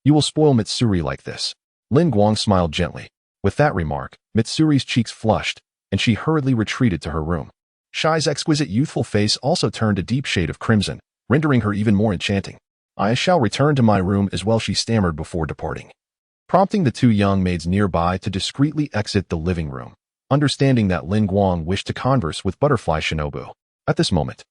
you will spoil Mitsuri like this." Lin Guang smiled gently. With that remark, Mitsuri's cheeks flushed, and she hurriedly retreated to her room. Shai's exquisite youthful face also turned a deep shade of crimson, rendering her even more enchanting. "I shall return to my room as well," she stammered before departing, prompting the two young maids nearby to discreetly exit the living room, understanding that Lin Guang wished to converse with Butterfly Shinobu. At this moment,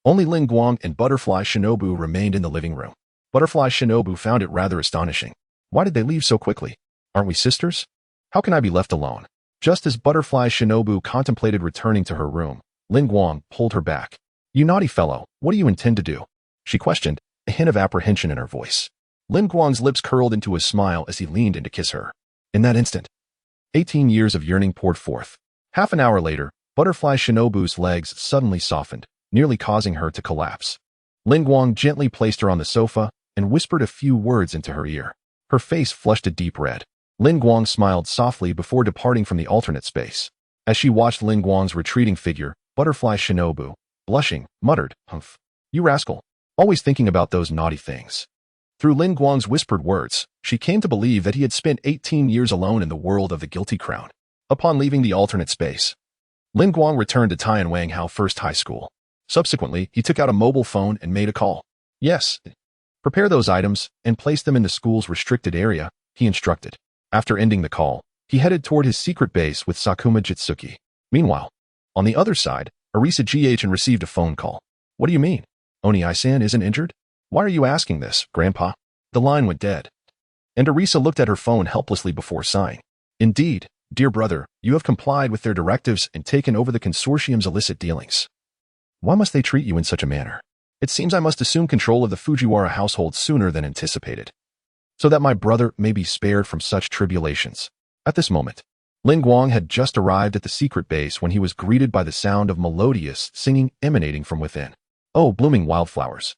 only Lin Guang and Butterfly Shinobu remained in the living room. Butterfly Shinobu found it rather astonishing. Why did they leave so quickly? Aren't we sisters? How can I be left alone? Just as Butterfly Shinobu contemplated returning to her room, Lin Guang pulled her back. "You naughty fellow, what do you intend to do?" she questioned, a hint of apprehension in her voice. Lin Guang's lips curled into a smile as he leaned in to kiss her. In that instant, 18 years of yearning poured forth. Half an hour later, Butterfly Shinobu's legs suddenly softened, nearly causing her to collapse. Lin Guang gently placed her on the sofa and whispered a few words into her ear. Her face flushed a deep red. Lin Guang smiled softly before departing from the alternate space. As she watched Lin Guang's retreating figure, Butterfly Shinobu, blushing, muttered, "Humph. You rascal. Always thinking about those naughty things." Through Lin Guang's whispered words, she came to believe that he had spent 18 years alone in the world of the Guilty Crown. Upon leaving the alternate space, Lin Guang returned to Tianwang Hao First High School. Subsequently, he took out a mobile phone and made a call. "Yes. Prepare those items and place them in the school's restricted area," he instructed. After ending the call, he headed toward his secret base with Sakuma Jitsuki. Meanwhile, on the other side, Arisa GH received a phone call. "What do you mean?" Oni-san isn't injured? Why are you asking this, Grandpa? The line went dead, and Arisa looked at her phone helplessly before sighing. Indeed, dear brother, you have complied with their directives and taken over the consortium's illicit dealings. Why must they treat you in such a manner? It seems I must assume control of the Fujiwara household sooner than anticipated, so that my brother may be spared from such tribulations. At this moment, Lin Guang had just arrived at the secret base when he was greeted by the sound of melodious singing emanating from within. Oh, blooming wildflowers!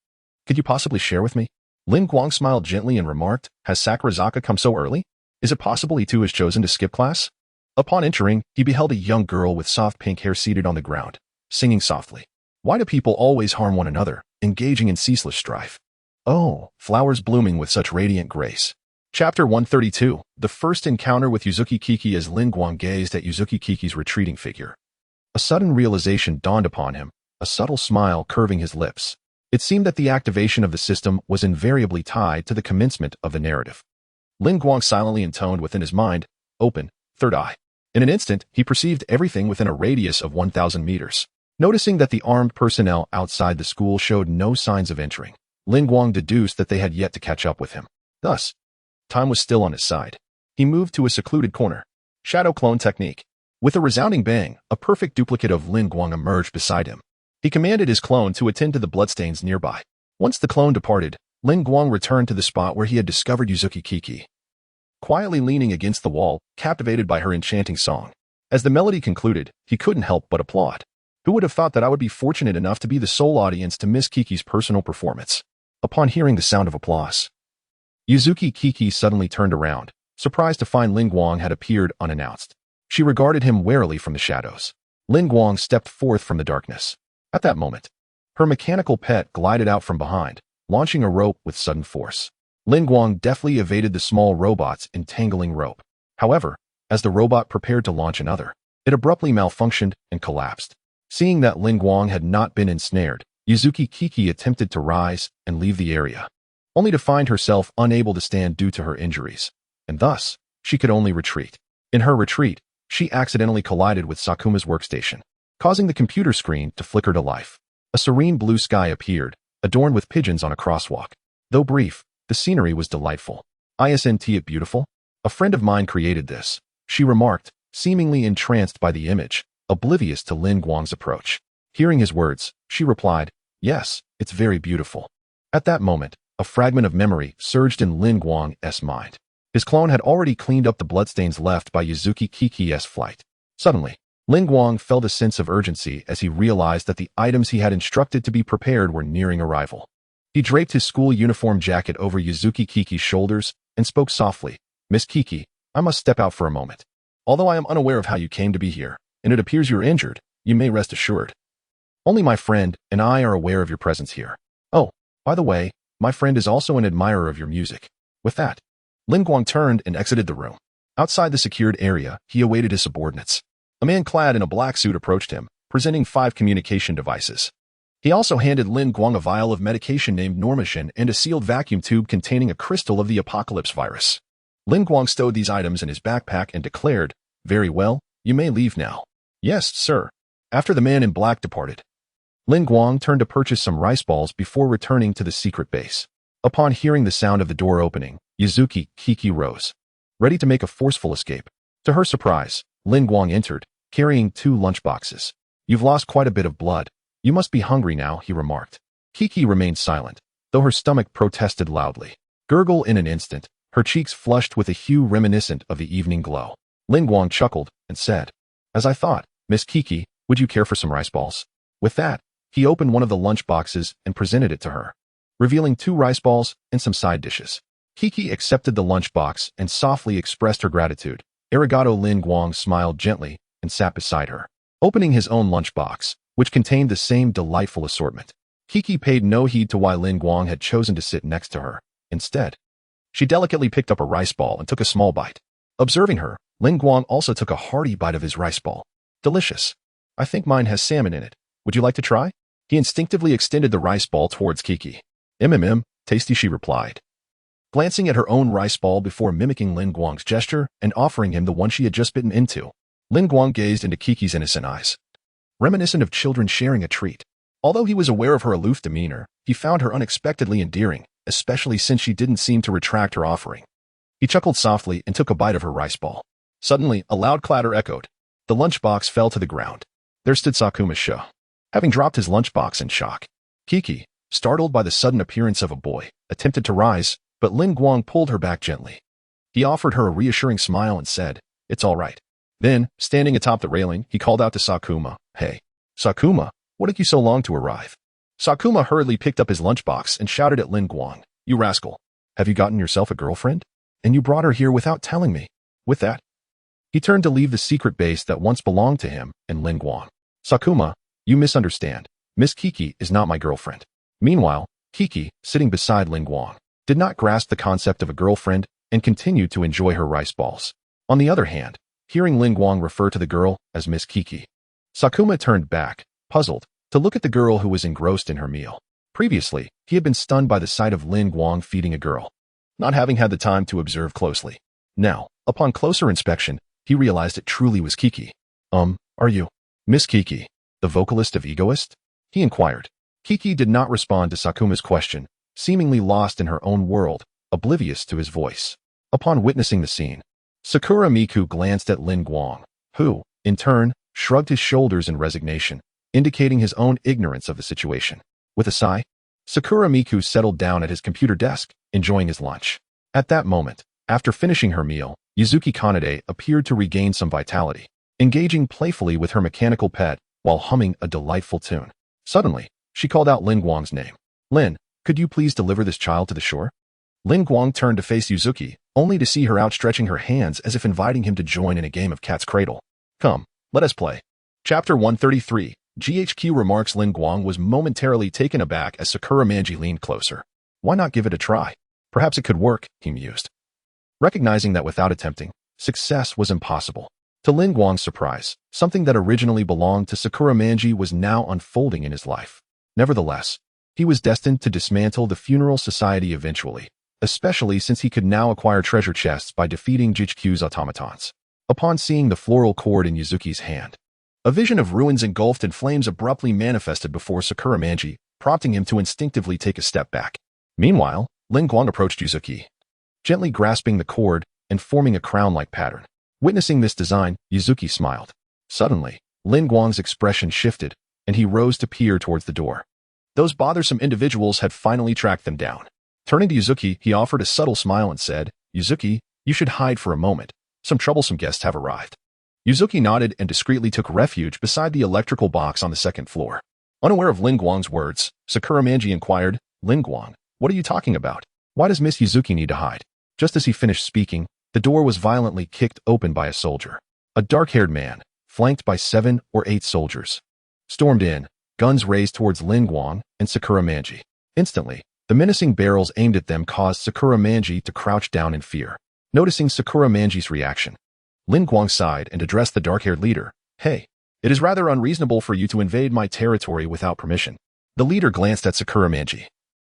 Could you possibly share with me? Lin Guang smiled gently and remarked, has Sakurazaka come so early? Is it possible he too has chosen to skip class? Upon entering, he beheld a young girl with soft pink hair seated on the ground, singing softly. Why do people always harm one another, engaging in ceaseless strife? Oh, flowers blooming with such radiant grace. Chapter 132, The First Encounter with Yuzuki Kiki. As Lin Guang gazed at Yuzuki Kiki's retreating figure, a sudden realization dawned upon him, a subtle smile curving his lips. It seemed that the activation of the system was invariably tied to the commencement of the narrative. Lin Guang silently intoned within his mind, open, third eye. In an instant, he perceived everything within a radius of 1,000 meters. Noticing that the armed personnel outside the school showed no signs of entering, Lin Guang deduced that they had yet to catch up with him. Thus, time was still on his side. He moved to a secluded corner. Shadow clone technique. With a resounding bang, a perfect duplicate of Lin Guang emerged beside him. He commanded his clone to attend to the bloodstains nearby. Once the clone departed, Lin Guang returned to the spot where he had discovered Yuzuki Kiki, quietly leaning against the wall, captivated by her enchanting song. As the melody concluded, he couldn't help but applaud. Who would have thought that I would be fortunate enough to be the sole audience to miss Kiki's personal performance? Upon hearing the sound of applause, Yuzuki Kiki suddenly turned around, surprised to find Lin Guang had appeared unannounced. She regarded him warily from the shadows. Lin Guang stepped forth from the darkness. At that moment, her mechanical pet glided out from behind, launching a rope with sudden force. Lin Guang deftly evaded the small robot's entangling rope. However, as the robot prepared to launch another, it abruptly malfunctioned and collapsed. Seeing that Lin Guang had not been ensnared, Yuzuki Kiki attempted to rise and leave the area, only to find herself unable to stand due to her injuries, and thus, she could only retreat. In her retreat, she accidentally collided with Sakuma's workstation, causing the computer screen to flicker to life. A serene blue sky appeared, adorned with pigeons on a crosswalk. Though brief, the scenery was delightful. Isn't it beautiful? A friend of mine created this, she remarked, seemingly entranced by the image, oblivious to Lin Guang's approach. Hearing his words, she replied, yes, it's very beautiful. At that moment, a fragment of memory surged in Lin Guang's mind. His clone had already cleaned up the bloodstains left by Yuzuki Kiki's flight. Suddenly, Lin Guang felt a sense of urgency as he realized that the items he had instructed to be prepared were nearing arrival. He draped his school uniform jacket over Yuzuki Kiki's shoulders and spoke softly, Miss Kiki, I must step out for a moment. Although I am unaware of how you came to be here, and it appears you're injured, you may rest assured. Only my friend and I are aware of your presence here. Oh, by the way, my friend is also an admirer of your music. With that, Lin Guang turned and exited the room. Outside the secured area, he awaited his subordinates. A man clad in a black suit approached him, presenting 5 communication devices. He also handed Lin Guang a vial of medication named Normation and a sealed vacuum tube containing a crystal of the apocalypse virus. Lin Guang stowed these items in his backpack and declared, very well, you may leave now. Yes, sir. After the man in black departed, Lin Guang turned to purchase some rice balls before returning to the secret base. Upon hearing the sound of the door opening, Yuzuki Kiki rose, ready to make a forceful escape. To her surprise, Lin Guang entered, carrying 2 lunchboxes. You've lost quite a bit of blood. You must be hungry now, he remarked. Kiki remained silent, though her stomach protested loudly. Gurgle in an instant, her cheeks flushed with a hue reminiscent of the evening glow. Lin Guang chuckled and said, as I thought, Miss Kiki, would you care for some rice balls? With that, he opened one of the lunchboxes and presented it to her, revealing 2 rice balls and some side dishes. Kiki accepted the lunchbox and softly expressed her gratitude. Arigato. Lin Guang smiled gently and sat beside her, opening his own lunchbox, which contained the same delightful assortment. Kiki paid no heed to why Lin Guang had chosen to sit next to her. Instead, she delicately picked up a rice ball and took a small bite. Observing her, Lin Guang also took a hearty bite of his rice ball. Delicious. I think mine has salmon in it. Would you like to try? He instinctively extended the rice ball towards Kiki. Tasty, she replied, glancing at her own rice ball before mimicking Lin Guang's gesture and offering him the one she had just bitten into. Lin Guang gazed into Kiki's innocent eyes, reminiscent of children sharing a treat. Although he was aware of her aloof demeanor, he found her unexpectedly endearing, especially since she didn't seem to retract her offering. He chuckled softly and took a bite of her rice ball. Suddenly, a loud clatter echoed. The lunchbox fell to the ground. There stood Sakuma Sho, having dropped his lunchbox in shock. Kiki, startled by the sudden appearance of a boy, attempted to rise, but Lin Guang pulled her back gently. He offered her a reassuring smile and said, "It's all right." Then, standing atop the railing, he called out to Sakuma, "Hey, Sakuma, what took you so long to arrive?" Sakuma hurriedly picked up his lunchbox and shouted at Lin Guang, "You rascal, have you gotten yourself a girlfriend? And you brought her here without telling me." With that, he turned to leave the secret base that once belonged to him and Lin Guang. "Sakuma, you misunderstand. Miss Kiki is not my girlfriend." Meanwhile, Kiki, sitting beside Lin Guang, did not grasp the concept of a girlfriend and continued to enjoy her rice balls. On the other hand, hearing Lin Guang refer to the girl as Miss Kiki, Sakuma turned back, puzzled, to look at the girl who was engrossed in her meal. Previously, he had been stunned by the sight of Lin Guang feeding a girl, not having had the time to observe closely. Now, upon closer inspection, he realized it truly was Kiki. Are you Miss Kiki, the vocalist of Egoist?" he inquired. Kiki did not respond to Sakuma's question, seemingly lost in her own world, oblivious to his voice. Upon witnessing the scene, Sakura Miku glanced at Lin Guang, who, in turn, shrugged his shoulders in resignation, indicating his own ignorance of the situation. With a sigh, Sakura Miku settled down at his computer desk, enjoying his lunch. At that moment, after finishing her meal, Yuzuki Kanade appeared to regain some vitality, engaging playfully with her mechanical pet while humming a delightful tune. Suddenly, she called out Lin Guang's name. "Lin, could you please deliver this child to the shore?" Lin Guang turned to face Yuzuki, only to see her outstretching her hands as if inviting him to join in a game of cat's cradle. "Come, let us play." Chapter 133. GHQ remarks. Lin Guang was momentarily taken aback as Sakura Manji leaned closer. Why not give it a try? Perhaps it could work, he mused. Recognizing that without attempting, success was impossible. To Lin Guang's surprise, something that originally belonged to Sakura Manji was now unfolding in his life. Nevertheless, he was destined to dismantle the funeral society eventually, especially since he could now acquire treasure chests by defeating GHQ's automatons. Upon seeing the floral cord in Yuzuki's hand, a vision of ruins engulfed in flames abruptly manifested before Sakura Manji, prompting him to instinctively take a step back. Meanwhile, Lin Guang approached Yuzuki, gently grasping the cord and forming a crown-like pattern. Witnessing this design, Yuzuki smiled. Suddenly, Lin Guang's expression shifted, and he rose to peer towards the door. Those bothersome individuals had finally tracked them down. Turning to Yuzuki, he offered a subtle smile and said, "Yuzuki, you should hide for a moment. Some troublesome guests have arrived." Yuzuki nodded and discreetly took refuge beside the electrical box on the second floor. Unaware of Lin Guang's words, Sakura Manji inquired, "Lin Guang, what are you talking about? Why does Miss Yuzuki need to hide?" Just as he finished speaking, the door was violently kicked open by a soldier. A dark-haired man, flanked by 7 or 8 soldiers, stormed in, guns raised towards Lin Guang and Sakura Manji. Instantly, the menacing barrels aimed at them caused Sakura Manji to crouch down in fear. Noticing Sakura Manji's reaction, Lin Guang sighed and addressed the dark-haired leader. "Hey, it is rather unreasonable for you to invade my territory without permission." The leader glanced at Sakura Manji,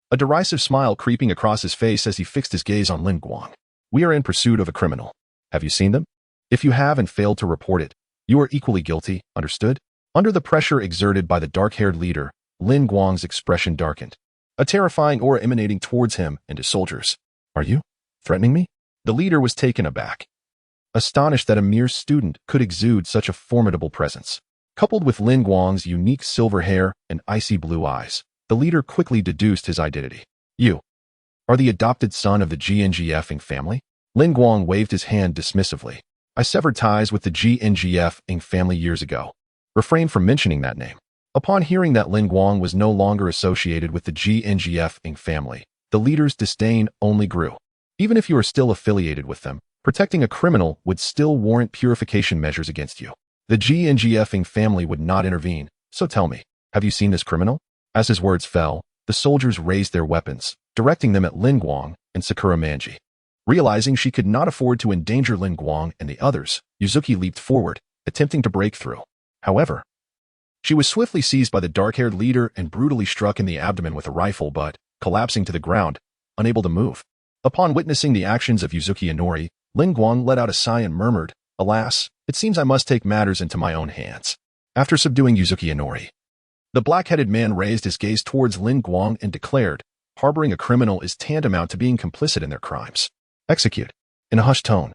a derisive smile creeping across his face as he fixed his gaze on Lin Guang. "We are in pursuit of a criminal. Have you seen them? If you have and failed to report it, you are equally guilty, understood?" Under the pressure exerted by the dark-haired leader, Lin Guang's expression darkened, a terrifying aura emanating towards him and his soldiers. "Are you threatening me?" The leader was taken aback, astonished that a mere student could exude such a formidable presence. Coupled with Lin Guang's unique silver hair and icy blue eyes, the leader quickly deduced his identity. "You are the adopted son of the GNGF-ing family?" Lin Guang waved his hand dismissively. "I severed ties with the GNGF-ing family years ago. Refrain from mentioning that name." Upon hearing that Lin Guang was no longer associated with the GNGF-ing family, the leader's disdain only grew. "Even if you are still affiliated with them, protecting a criminal would still warrant purification measures against you. The GNGF-ing family would not intervene, so tell me, have you seen this criminal?" As his words fell, the soldiers raised their weapons, directing them at Lin Guang and Sakura Manji. Realizing she could not afford to endanger Lin Guang and the others, Yuzuki leaped forward, attempting to break through. However, she was swiftly seized by the dark-haired leader and brutally struck in the abdomen with a rifle but, collapsing to the ground, unable to move. Upon witnessing the actions of Yuzuki Inori, Lin Guang let out a sigh and murmured, "Alas, it seems I must take matters into my own hands." After subduing Yuzuki Inori, The black-headed man raised his gaze towards Lin Guang and declared, "Harboring a criminal is tantamount to being complicit in their crimes. Execute." In a hushed tone,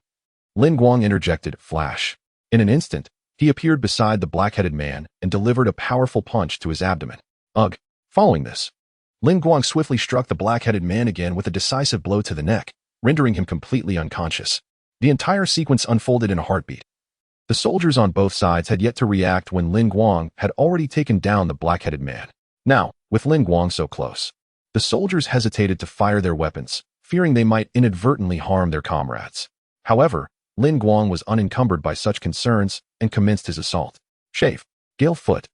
Lin Guang interjected, "Flash." In an instant, he appeared beside the black-headed man and delivered a powerful punch to his abdomen. Ugh. Following this, Lin Guang swiftly struck the black-headed man again with a decisive blow to the neck, rendering him completely unconscious. The entire sequence unfolded in a heartbeat. The soldiers on both sides had yet to react when Lin Guang had already taken down the black-headed man. Now, with Lin Guang so close, the soldiers hesitated to fire their weapons, fearing they might inadvertently harm their comrades. However, Lin Guang was unencumbered by such concerns and commenced his assault. Shave, gale foot,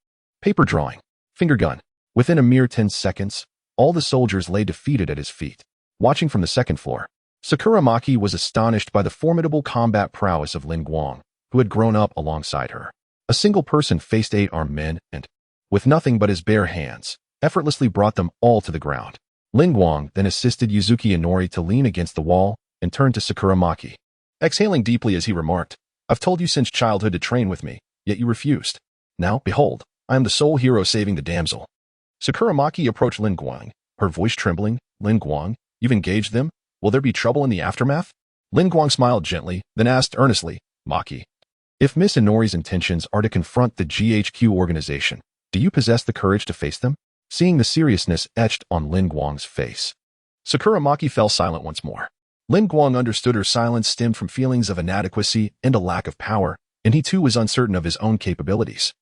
paper drawing, finger gun. Within a mere 10 seconds, all the soldiers lay defeated at his feet. Watching from the second floor, Sakuramaki was astonished by the formidable combat prowess of Lin Guang, who had grown up alongside her. A single person faced 8 armed men and, with nothing but his bare hands, effortlessly brought them all to the ground. Lin Guang then assisted Yuzuki Inori to lean against the wall and turned to Sakuramaki. Exhaling deeply as he remarked, "I've told you since childhood to train with me, yet you refused. Now, behold, I am the sole hero saving the damsel." Sakuramaki approached Lin Guang, her voice trembling. "Lin Guang, you've engaged them? Will there be trouble in the aftermath?" Lin Guang smiled gently, then asked earnestly, "Maki, if Miss Inori's intentions are to confront the GHQ organization, do you possess the courage to face them?" Seeing the seriousness etched on Lin Guang's face, Sakuramaki fell silent once more. Lin Guang understood her silence stemmed from feelings of inadequacy and a lack of power, and he too was uncertain of his own capabilities.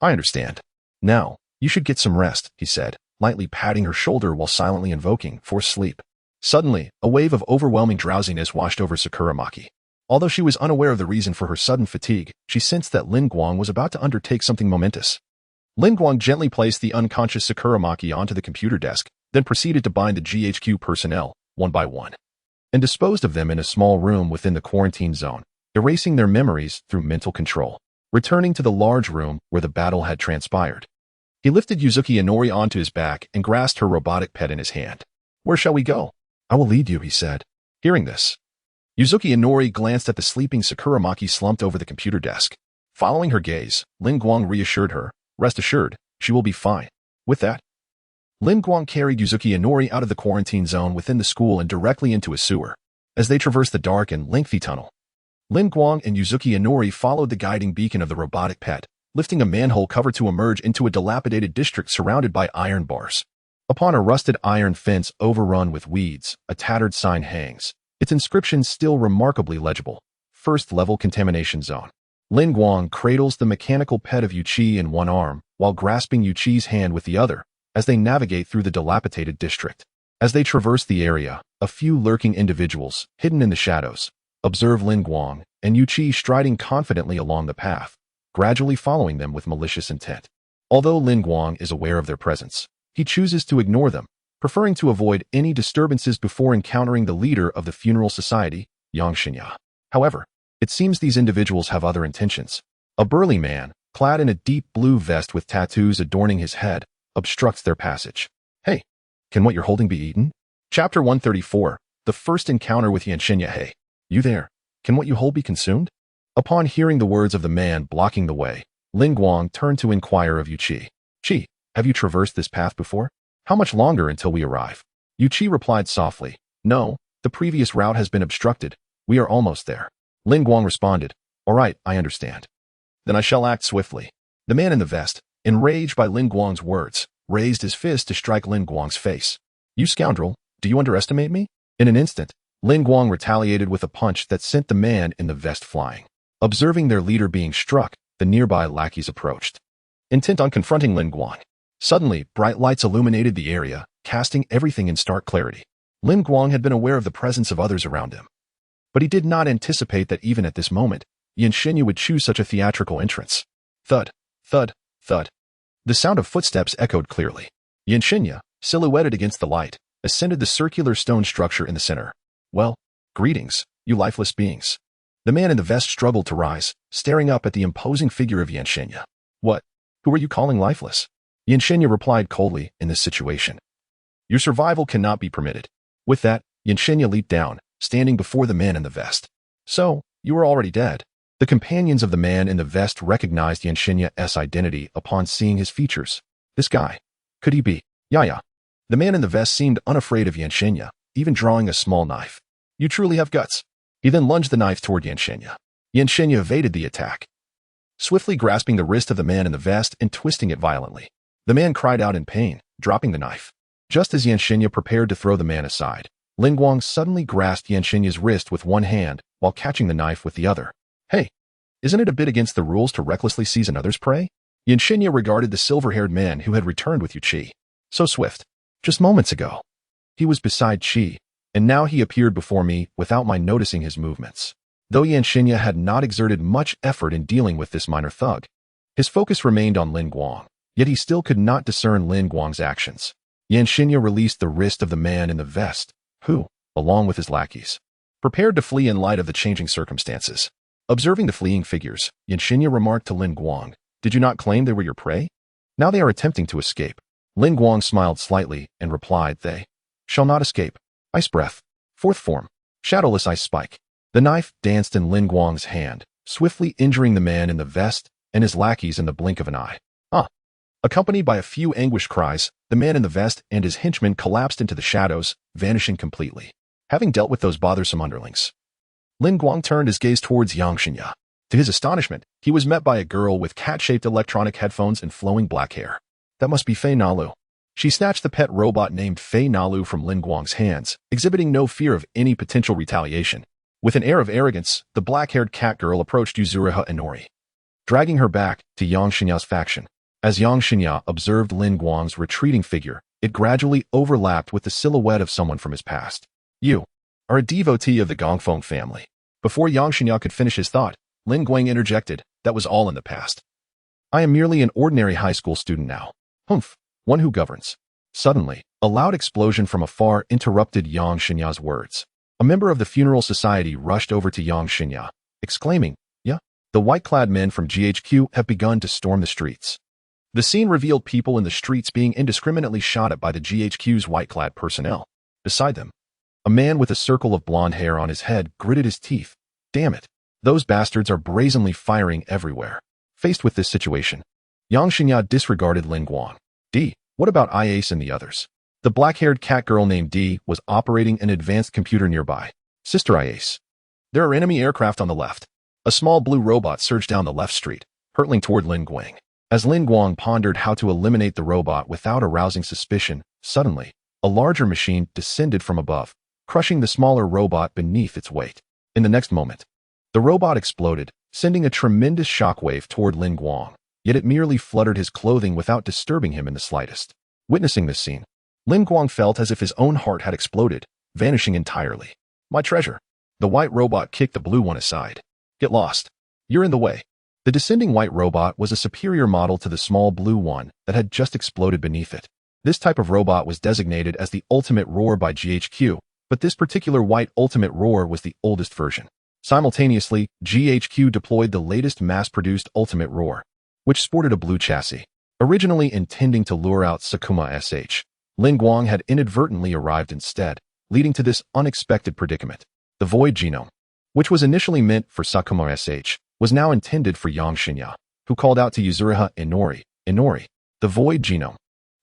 "I understand. Now, you should get some rest," he said, lightly patting her shoulder while silently invoking for sleep. Suddenly, a wave of overwhelming drowsiness washed over Sakuramaki. Although she was unaware of the reason for her sudden fatigue, she sensed that Lin Guang was about to undertake something momentous. Lin Guang gently placed the unconscious Sakuramaki onto the computer desk, then proceeded to bind the GHQ personnel, one by one, and disposed of them in a small room within the quarantine zone, erasing their memories through mental control. Returning to the large room where the battle had transpired, he lifted Yuzuki Inori onto his back and grasped her robotic pet in his hand. "Where shall we go?" "I will lead you," he said. Hearing this, Yuzuki Inori glanced at the sleeping Sakuramaki slumped over the computer desk. Following her gaze, Lin Guang reassured her, "Rest assured, she will be fine." With that, Lin Guang carried Yuzuki Inori out of the quarantine zone within the school and directly into a sewer. As they traversed the dark and lengthy tunnel, Lin Guang and Yuzuki Inori followed the guiding beacon of the robotic pet, lifting a manhole cover to emerge into a dilapidated district surrounded by iron bars. Upon a rusted iron fence overrun with weeds, a tattered sign hangs, its inscription still remarkably legible: "First Level Contamination Zone." Lin Guang cradles the mechanical pet of Yuchi in one arm, while grasping Yuchi's hand with the other, as they navigate through the dilapidated district. As they traverse the area, a few lurking individuals, hidden in the shadows, observe Lin Guang and Yuchi striding confidently along the path, gradually following them with malicious intent. Although Lin Guang is aware of their presence, he chooses to ignore them, preferring to avoid any disturbances before encountering the leader of the funeral society, Yang Shinya. However, it seems these individuals have other intentions. A burly man, clad in a deep blue vest with tattoos adorning his head, obstructs their passage. "Hey, can what you're holding be eaten?" Chapter 134, The First Encounter with Yanshinya. "Hey, you there, can what you hold be consumed?" Upon hearing the words of the man blocking the way, Lin Guang turned to inquire of Yuchi. "Chi, have you traversed this path before? How much longer until we arrive?" Yuchi replied softly, "No, the previous route has been obstructed. We are almost there." Lin Guang responded, "All right, I understand. Then I shall act swiftly." The man in the vest, enraged by Lin Guang's words, raised his fist to strike Lin Guang's face. "You scoundrel, do you underestimate me?" In an instant, Lin Guang retaliated with a punch that sent the man in the vest flying. Observing their leader being struck, the nearby lackeys approached, intent on confronting Lin Guang. Suddenly, bright lights illuminated the area, casting everything in stark clarity. Lin Guang had been aware of the presence of others around him, but he did not anticipate that even at this moment, Yanshinya would choose such a theatrical entrance. Thud, thud, thud. The sound of footsteps echoed clearly. Yanshinya, silhouetted against the light, ascended the circular stone structure in the center. "Well, greetings, you lifeless beings." The man in the vest struggled to rise, staring up at the imposing figure of Yanshinya. "What? Who are you calling lifeless?" Yanshinya replied coldly, "In this situation, your survival cannot be permitted." With that, Yanshinya leaped down, standing before the man in the vest. "So, you are already dead." The companions of the man in the vest recognized Yanshinya's identity upon seeing his features. This guy. Could he be? Yeah. The man in the vest seemed unafraid of Yanshenya, even drawing a small knife. You truly have guts. He then lunged the knife toward Yanshenya. Yanshenya evaded the attack, swiftly grasping the wrist of the man in the vest and twisting it violently. The man cried out in pain, dropping the knife. Just as Yanshenya prepared to throw the man aside, Lin Guang suddenly grasped Yanshenya's wrist with one hand while catching the knife with the other. Hey, isn't it a bit against the rules to recklessly seize another's prey? Yanshenya regarded the silver-haired man who had returned with Yuchi. So swift. Just moments ago, he was beside Chi, and now he appeared before me without my noticing his movements. Though Yanshenya had not exerted much effort in dealing with this minor thug, his focus remained on Lin Guang, yet he still could not discern Lin Guang's actions. Yanshenya released the wrist of the man in the vest, who, along with his lackeys, prepared to flee in light of the changing circumstances. Observing the fleeing figures, Yanshenya remarked to Lin Guang, "Did you not claim they were your prey? Now they are attempting to escape." Lin Guang smiled slightly and replied, "They shall not escape." Ice breath. Fourth form. Shadowless ice spike. The knife danced in Lin Guang's hand, swiftly injuring the man in the vest and his lackeys in the blink of an eye. Accompanied by a few anguished cries, the man in the vest and his henchmen collapsed into the shadows, vanishing completely. Having dealt with those bothersome underlings, Lin Guang turned his gaze towards Yanshenya. To his astonishment, he was met by a girl with cat-shaped electronic headphones and flowing black hair. That must be Fei Nalu. She snatched the pet robot named Fei Nalu from Lin Guang's hands, exhibiting no fear of any potential retaliation. With an air of arrogance, the black-haired cat girl approached Yuzuriha Inori, dragging her back to Yanshenya's faction. As Yanshenya observed Lin Guang's retreating figure, it gradually overlapped with the silhouette of someone from his past. You are a devotee of the Gongfeng family. Before Yanshenya could finish his thought, Lin Guang interjected, "That was all in the past. I am merely an ordinary high school student now. Humph, one who governs." Suddenly, a loud explosion from afar interrupted Yanshenya's words. A member of the funeral society rushed over to Yanshenya, exclaiming, "Yeah, the white-clad men from GHQ have begun to storm the streets." The scene revealed people in the streets being indiscriminately shot at by the GHQ's white-clad personnel. Beside them, a man with a circle of blonde hair on his head gritted his teeth. Damn it, those bastards are brazenly firing everywhere. Faced with this situation, Yanshenya disregarded Lin Guang. D, what about Iace and the others? The black-haired cat girl named D was operating an advanced computer nearby. Sister Iace, there are enemy aircraft on the left. A small blue robot surged down the left street, hurtling toward Lin Guang. As Lin Guang pondered how to eliminate the robot without arousing suspicion, suddenly, a larger machine descended from above, crushing the smaller robot beneath its weight. In the next moment, the robot exploded, sending a tremendous shockwave toward Lin Guang, yet it merely fluttered his clothing without disturbing him in the slightest. Witnessing this scene, Lin Guang felt as if his own heart had exploded, vanishing entirely. "My treasure." The white robot kicked the blue one aside. "Get lost. You're in the way." The descending white robot was a superior model to the small blue one that had just exploded beneath it. This type of robot was designated as the Ultimate Roar by GHQ, but this particular white Ultimate Roar was the oldest version. Simultaneously, GHQ deployed the latest mass-produced Ultimate Roar, which sported a blue chassis. Originally intending to lure out Sakuma SH, Lin Guang had inadvertently arrived instead, leading to this unexpected predicament. The Void Genome, which was initially meant for Sakuma SH, was now intended for Yanshenya, who called out to Yuzuriha Inori, "Inori, the Void Genome."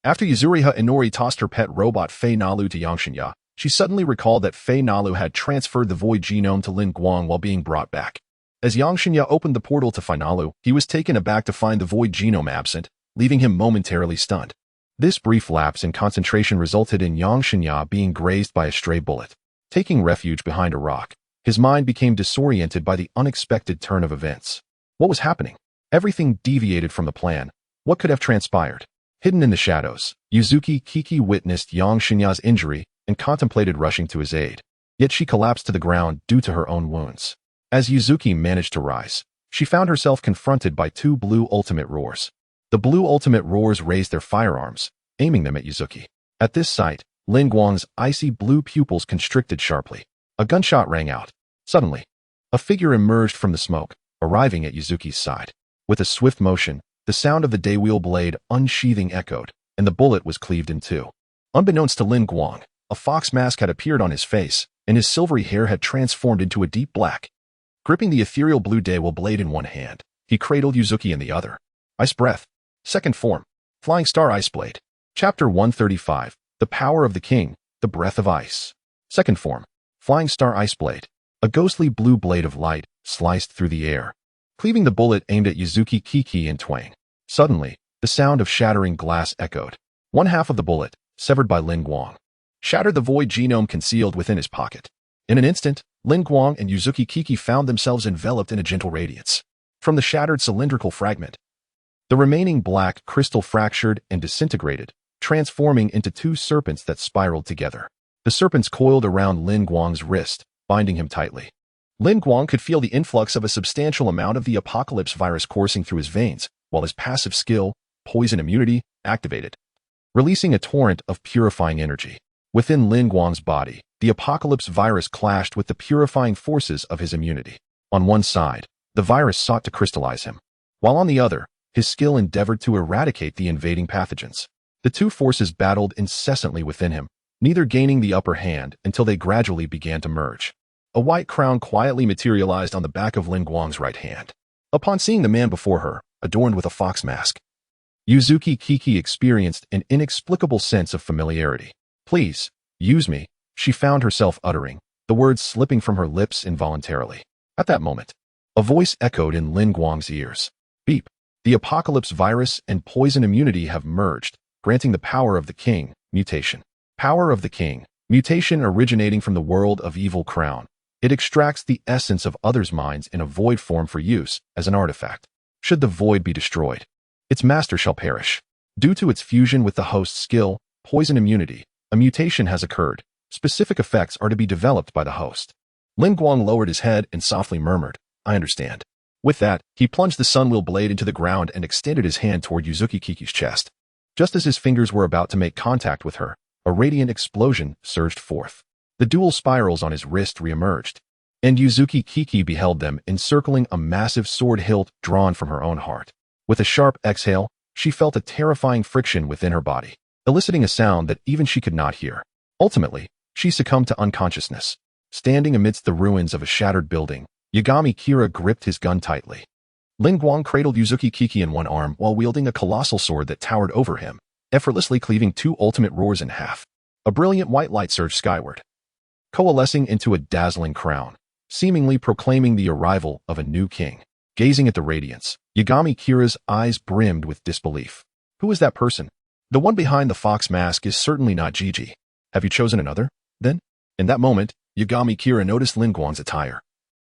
After Yuzuriha Inori tossed her pet robot Fei Nalu to Yanshenya, she suddenly recalled that Fei Nalu had transferred the Void Genome to Lin Guang while being brought back. As Yanshenya opened the portal to Fei Nalu, he was taken aback to find the Void Genome absent, leaving him momentarily stunned. This brief lapse in concentration resulted in Yanshenya being grazed by a stray bullet. Taking refuge behind a rock, his mind became disoriented by the unexpected turn of events. What was happening? Everything deviated from the plan. What could have transpired? Hidden in the shadows, Yuzuki Kiki witnessed Yanshenya's injury and contemplated rushing to his aid. Yet she collapsed to the ground due to her own wounds. As Yuzuki managed to rise, she found herself confronted by two blue ultimate roars. The blue ultimate roars raised their firearms, aiming them at Yuzuki. At this sight, Lin Guang's icy blue pupils constricted sharply. A gunshot rang out. Suddenly, a figure emerged from the smoke, arriving at Yuzuki's side. With a swift motion, the sound of the daywheel blade unsheathing echoed, and the bullet was cleaved in two. Unbeknownst to Lin Guang, a fox mask had appeared on his face, and his silvery hair had transformed into a deep black. Gripping the ethereal blue daywheel blade in one hand, he cradled Yuzuki in the other. Ice breath. Second form. Flying Star Iceblade. Chapter 135. The Power of the King, the Breath of Ice. Second form. Flying Star Iceblade. A ghostly blue blade of light sliced through the air, cleaving the bullet aimed at Yuzuki Kiki in twain. Suddenly, the sound of shattering glass echoed. One half of the bullet, severed by Lin Guang, shattered the void genome concealed within his pocket. In an instant, Lin Guang and Yuzuki Kiki found themselves enveloped in a gentle radiance. From the shattered cylindrical fragment, the remaining black crystal fractured and disintegrated, transforming into two serpents that spiraled together. The serpents coiled around Lin Guang's wrist, binding him tightly. Lin Guang could feel the influx of a substantial amount of the apocalypse virus coursing through his veins, while his passive skill, poison immunity, activated, releasing a torrent of purifying energy. Within Lin Guang's body, the apocalypse virus clashed with the purifying forces of his immunity. On one side, the virus sought to crystallize him, while on the other, his skill endeavored to eradicate the invading pathogens. The two forces battled incessantly within him, neither gaining the upper hand until they gradually began to merge. A white crown quietly materialized on the back of Lin Guang's right hand. Upon seeing the man before her, adorned with a fox mask, Yuzuki Kiki experienced an inexplicable sense of familiarity. "Please, use me," she found herself uttering, the words slipping from her lips involuntarily. At that moment, a voice echoed in Lin Guang's ears. "Beep. The apocalypse virus and poison immunity have merged, granting the power of the king, mutation. Power of the king, mutation originating from the world of Evil Crown. It extracts the essence of others' minds in a void form for use as an artifact. Should the void be destroyed, its master shall perish. Due to its fusion with the host's skill, poison immunity, a mutation has occurred. Specific effects are to be developed by the host." Lin Guang lowered his head and softly murmured, "I understand." With that, he plunged the sunwheel blade into the ground and extended his hand toward Yuzuki Kiki's chest. Just as his fingers were about to make contact with her, a radiant explosion surged forth. The dual spirals on his wrist reemerged, and Yuzuki Kiki beheld them encircling a massive sword hilt drawn from her own heart. With a sharp exhale, she felt a terrifying friction within her body, eliciting a sound that even she could not hear. Ultimately, she succumbed to unconsciousness. Standing amidst the ruins of a shattered building, Yagami Kira gripped his gun tightly. Lin Guang cradled Yuzuki Kiki in one arm while wielding a colossal sword that towered over him, effortlessly cleaving two ultimate roars in half. A brilliant white light surged skyward, coalescing into a dazzling crown, seemingly proclaiming the arrival of a new king. Gazing at the radiance, Yagami Kira's eyes brimmed with disbelief. "Who is that person? The one behind the fox mask is certainly not Gigi. Have you chosen another, then?" In that moment, Yagami Kira noticed Lin Guang's attire,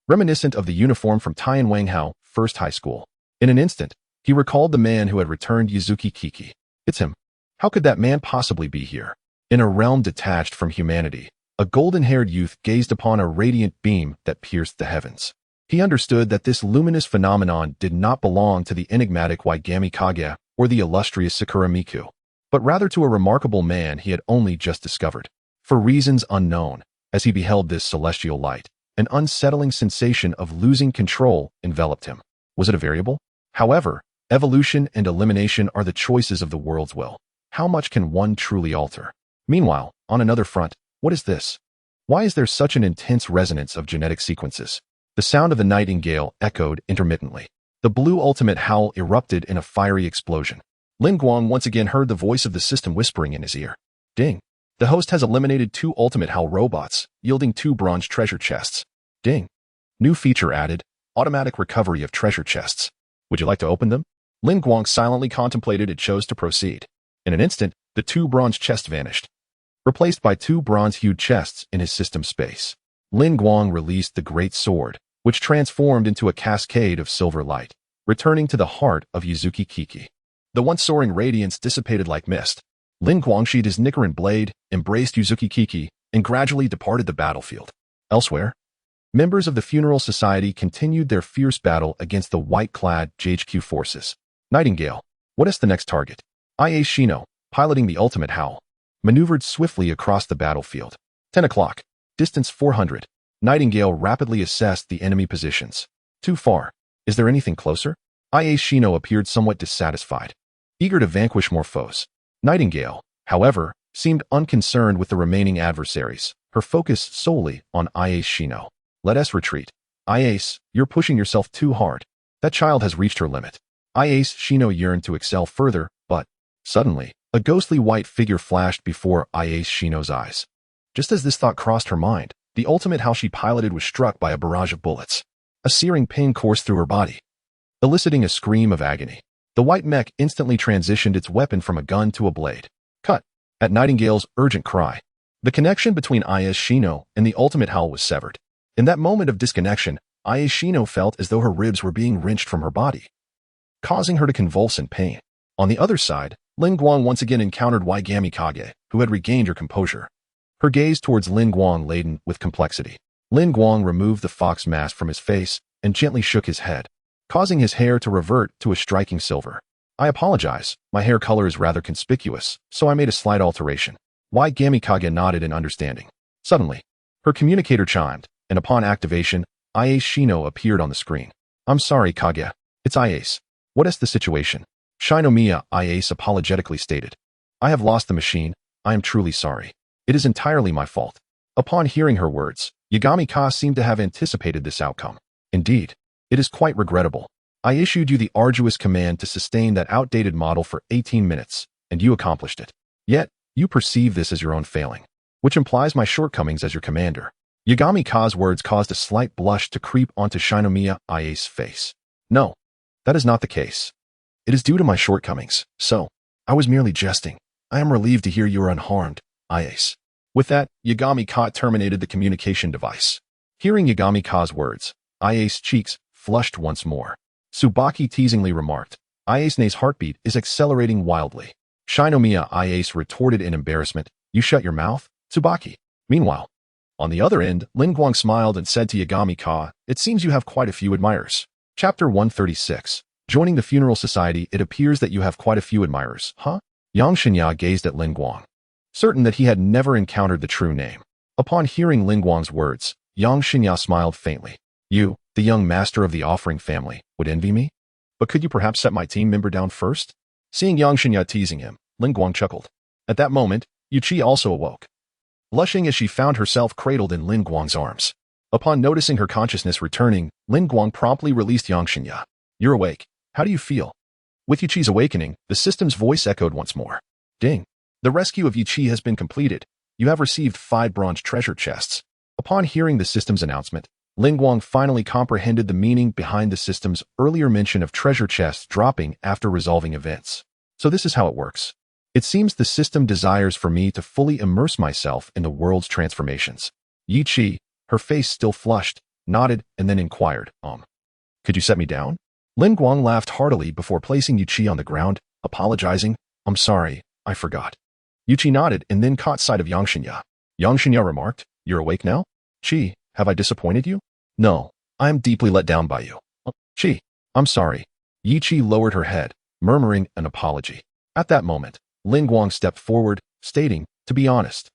reminiscent of the uniform from Tian Wanghao First High School. In an instant, he recalled the man who had returned Yuzuki Kiki. It's him. How could that man possibly be here? In a realm detached from humanity, a golden-haired youth gazed upon a radiant beam that pierced the heavens. He understood that this luminous phenomenon did not belong to the enigmatic Waigami Kage or the illustrious Sakura Miku, but rather to a remarkable man he had only just discovered. For reasons unknown, as he beheld this celestial light, an unsettling sensation of losing control enveloped him. Was it a variable? However, evolution and elimination are the choices of the world's will. How much can one truly alter? Meanwhile, on another front, what is this? Why is there such an intense resonance of genetic sequences? The sound of the nightingale echoed intermittently. The blue ultimate howl erupted in a fiery explosion. Lin Guang once again heard the voice of the system whispering in his ear. Ding. The host has eliminated 2 ultimate howl robots, yielding 2 bronze treasure chests. Ding. New feature added, automatic recovery of treasure chests. Would you like to open them? Lin Guang silently contemplated and chose to proceed. In an instant, the 2 bronze chests vanished, replaced by 2 bronze-hued chests in his system space. Lin Guang released the great sword, which transformed into a cascade of silver light, returning to the heart of Yuzuki Kiki. The once soaring radiance dissipated like mist. Lin Guang sheathed his Nichiren blade, embraced Yuzuki Kiki, and gradually departed the battlefield. Elsewhere, members of the funeral society continued their fierce battle against the white-clad JHQ forces. Nightingale, what is the next target? IA Shino, piloting the ultimate howl, maneuvered swiftly across the battlefield. 10 o'clock. Distance 400. Nightingale rapidly assessed the enemy positions. Too far. Is there anything closer? IA Shino appeared somewhat dissatisfied, eager to vanquish more foes. Nightingale, however, seemed unconcerned with the remaining adversaries, her focus solely on IA Shino. Let us retreat. Iase, you're pushing yourself too hard. That child has reached her limit. Iase Shino yearned to excel further, but Suddenly, a ghostly white figure flashed before Ayase Shino's eyes. Just as this thought crossed her mind, the ultimate how she piloted was struck by a barrage of bullets. A searing pain coursed through her body, eliciting a scream of agony. The white mech instantly transitioned its weapon from a gun to a blade. Cut! At Nightingale's urgent cry, the connection between Ayase Shino and the ultimate howl was severed. In that moment of disconnection, Ayase Shino felt as though her ribs were being wrenched from her body, causing her to convulse in pain. On the other side, Lin Guang once again encountered Waigami Kage, who had regained her composure. Her gaze towards Lin Guang laden with complexity. Lin Guang removed the fox mask from his face and gently shook his head, causing his hair to revert to a striking silver. I apologize, my hair color is rather conspicuous, so I made a slight alteration. Waigami Kage nodded in understanding. Suddenly, her communicator chimed, and upon activation, Ayase Shino appeared on the screen. I'm sorry, Kage. It's Ayase. What is the situation? Shinomiya, Ayase apologetically stated. I have lost the machine. I am truly sorry. It is entirely my fault. Upon hearing her words, Yagami-ka seemed to have anticipated this outcome. Indeed, it is quite regrettable. I issued you the arduous command to sustain that outdated model for 18 minutes, and you accomplished it. Yet, you perceive this as your own failing, which implies my shortcomings as your commander. Yagami-ka's words caused a slight blush to creep onto Shinomiya Ayase's face. No, that is not the case. It is due to my shortcomings, so I was merely jesting. I am relieved to hear you are unharmed, Ayase. With that, Yagami-ka terminated the communication device. Hearing Yagami-ka's words, Ayase's cheeks flushed once more. Tsubaki teasingly remarked, Ayase's heartbeat is accelerating wildly. Shinomiya Ayase retorted in embarrassment, You shut your mouth, Tsubaki. Meanwhile, on the other end, Lin Guang smiled and said to Yagami-ka, It seems you have quite a few admirers. Chapter 136. Joining the funeral society, it appears that you have quite a few admirers, huh? Yang Xinya gazed at Lin Guang, certain that he had never encountered the true name. Upon hearing Lin Guang's words, Yang Xinya smiled faintly. You, the young master of the offering family, would envy me? But could you perhaps set my team member down first? Seeing Yang Xinya teasing him, Lin Guang chuckled. At that moment, Yuchi also awoke, blushing as she found herself cradled in Lin Guang's arms. Upon noticing her consciousness returning, Lin Guang promptly released Yang Xinya. You're awake. How do you feel? With Yuchi's awakening, the system's voice echoed once more. Ding. The rescue of Yuchi has been completed. You have received 5 bronze treasure chests. Upon hearing the system's announcement, Lin Guang finally comprehended the meaning behind the system's earlier mention of treasure chests dropping after resolving events. So this is how it works. It seems the system desires for me to fully immerse myself in the world's transformations. Yi Chi, her face still flushed, nodded and then inquired, Could you set me down? Lin Guang laughed heartily before placing Yuchi on the ground, apologizing, I'm sorry, I forgot. Yuchi nodded and then caught sight of Yang Xinya. Yang Xinya remarked, You're awake now? Chi, have I disappointed you? No, I am deeply let down by you. Chi, I'm sorry. Yi Chi lowered her head, murmuring an apology. At that moment, Lin Guang stepped forward, stating, To be honest,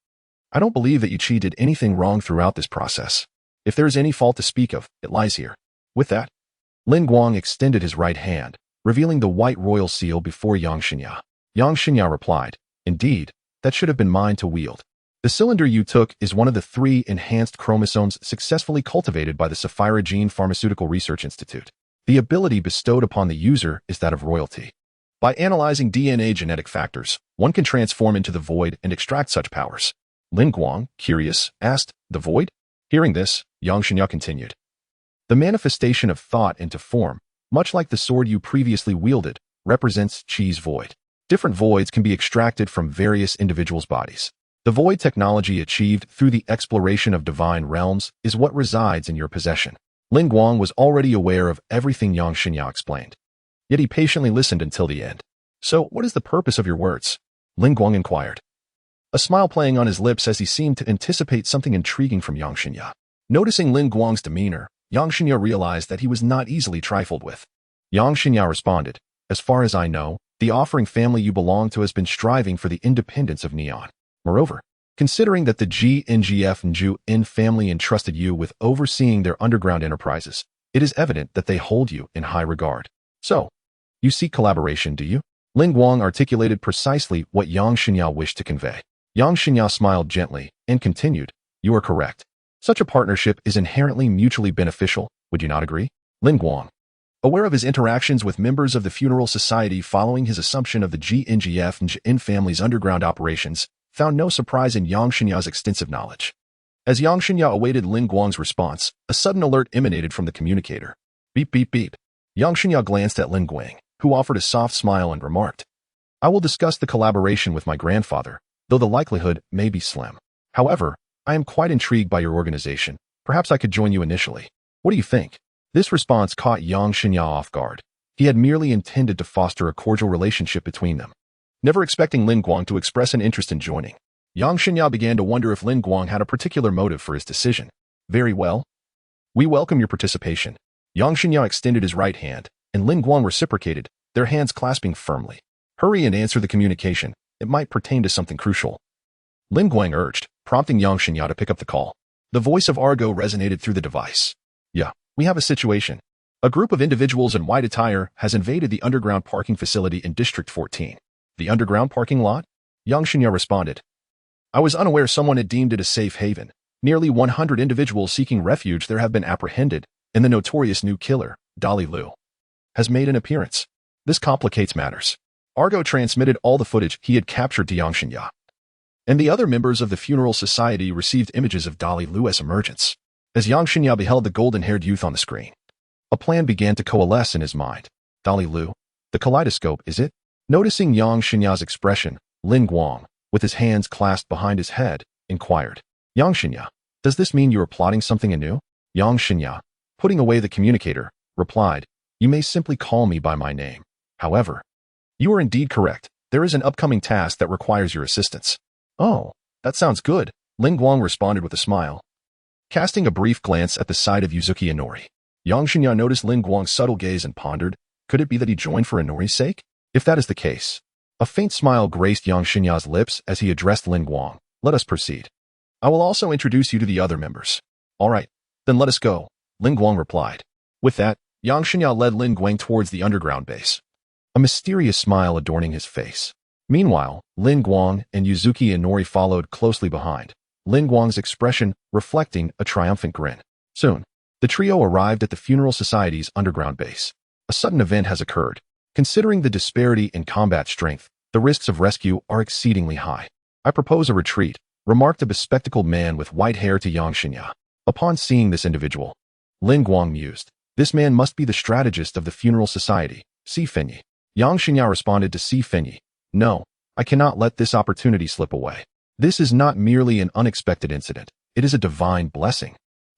I don't believe that Yuchi did anything wrong throughout this process. If there is any fault to speak of, it lies here. With that, Lin Guang extended his right hand, revealing the white royal seal before Yang Xinya. Yang Xinya replied, Indeed, that should have been mine to wield. The cylinder you took is one of the 3 enhanced chromosomes successfully cultivated by the Sapphira Gene Pharmaceutical Research Institute. The ability bestowed upon the user is that of royalty. By analyzing DNA genetic factors, one can transform into the void and extract such powers. Lin Guang, curious, asked, The void? Hearing this, Yang Xinya continued. The manifestation of thought into form, much like the sword you previously wielded, represents Chi's void. Different voids can be extracted from various individuals' bodies. The void technology achieved through the exploration of divine realms is what resides in your possession. Lin Guang was already aware of everything Yang Xinya explained. Yet he patiently listened until the end. So, what is the purpose of your words? Lin Guang inquired, a smile playing on his lips as he seemed to anticipate something intriguing from Yang Xinya. Noticing Lin Guang's demeanor, Yang Xinya realized that he was not easily trifled with. Yang Xinya responded, As far as I know, the offering family you belong to has been striving for the independence of Neon. Moreover, considering that the GNGF Nju In family entrusted you with overseeing their underground enterprises, it is evident that they hold you in high regard. So, you seek collaboration, do you? Lin Guang articulated precisely what Yang Xinya wished to convey. Yang Xinya smiled gently and continued, You are correct. Such a partnership is inherently mutually beneficial, would you not agree? Lin Guang, Aware of his interactions with members of the funeral society following his assumption of the GNGF and Jin family's underground operations, found no surprise in Yang Xinya's extensive knowledge. As Yang Xinya awaited Lin Guang's response, a sudden alert emanated from the communicator. Beep, beep, beep. Yang Xinya glanced at Lin Guang, who offered a soft smile and remarked, I will discuss the collaboration with my grandfather, though the likelihood may be slim. However, I am quite intrigued by your organization. Perhaps I could join you initially. What do you think? This response caught Yang Xinya off guard. He had merely intended to foster a cordial relationship between them, never expecting Lin Guang to express an interest in joining. Yang Xinya began to wonder if Lin Guang had a particular motive for his decision. Very well. We welcome your participation. Yang Xinya extended his right hand, and Lin Guang reciprocated, their hands clasping firmly. Hurry and answer the communication. It might pertain to something crucial. Lin Guang urged, prompting Yang Xinya to pick up the call. The voice of Argo resonated through the device. Yeah, we have a situation. A group of individuals in white attire has invaded the underground parking facility in District 14. The underground parking lot? Yang Xinya responded. I was unaware someone had deemed it a safe haven. Nearly 100 individuals seeking refuge there have been apprehended, and the notorious new killer, Dali Lu, has made an appearance. This complicates matters. Argo transmitted all the footage he had captured to Yang Xinya, and the other members of the funeral society received images of Dali Lu's emergence. As Yang Xinya beheld the golden-haired youth on the screen, a plan began to coalesce in his mind. Dali Lu, the kaleidoscope, is it? Noticing Yang Xinya's expression, Lin Guang, with his hands clasped behind his head, inquired, Yang Xinya, does this mean you are plotting something anew? Yang Xinya, putting away the communicator, replied, you may simply call me by my name. However, you are indeed correct. There is an upcoming task that requires your assistance. Oh, that sounds good, Lin Guang responded with a smile. Casting a brief glance at the side of Yuzuki Inori, Yang Xinya noticed Lin Guang's subtle gaze and pondered, could it be that he joined for Inori's sake? If that is the case, a faint smile graced Yang Xinya's lips as he addressed Lin Guang. Let us proceed. I will also introduce you to the other members. All right, then let us go, Lin Guang replied. With that, Yang Xinya led Lin Guang towards the underground base, a mysterious smile adorning his face. Meanwhile, Lin Guang and Yuzuki Inori followed closely behind, Lin Guang's expression reflecting a triumphant grin. Soon, the trio arrived at the funeral society's underground base. A sudden event has occurred. Considering the disparity in combat strength, the risks of rescue are exceedingly high. I propose a retreat, remarked a bespectacled man with white hair to Yang Xinya. Upon seeing this individual, Lin Guang mused, this man must be the strategist of the funeral society, Si Fenyi. Yang Xinya responded to Si Fenyi, no, I cannot let this opportunity slip away. This is not merely an unexpected incident, it is a divine blessing.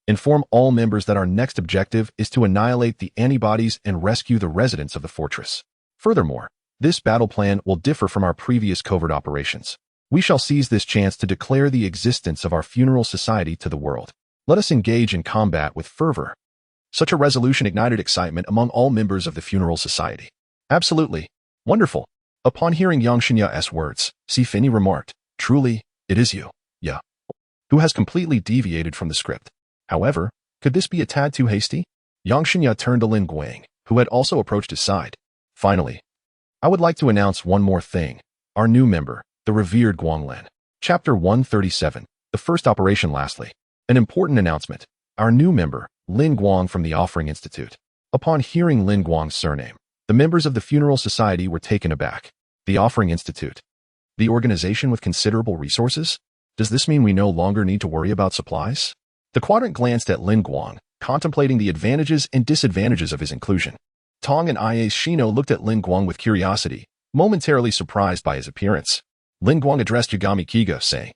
Inform all members that our next objective is to annihilate the antibodies and rescue the residents of the fortress. Furthermore, this battle plan will differ from our previous covert operations. We shall seize this chance to declare the existence of our funeral society to the world. Let us engage in combat with fervor. Such a resolution ignited excitement among all members of the funeral society. Absolutely. Wonderful. Upon hearing Yang Xinya's words, Si Fenyi remarked, truly, it is you, yeah, who has completely deviated from the script. However, could this be a tad too hasty? Yang Xinya turned to Lin Guang, who had also approached his side. Finally, I would like to announce one more thing. Our new member, the revered Guanglin. Chapter 137, the first operation lastly. An important announcement. Our new member, Lin Guang from the Offering Institute. Upon hearing Lin Guang's surname, the members of the funeral society were taken aback. The Offering Institute. The organization with considerable resources? Does this mean we no longer need to worry about supplies? The quadrant glanced at Lin Guang, contemplating the advantages and disadvantages of his inclusion. Tong and Ia Shino looked at Lin Guang with curiosity, momentarily surprised by his appearance. Lin Guang addressed Yagami Kiga, saying,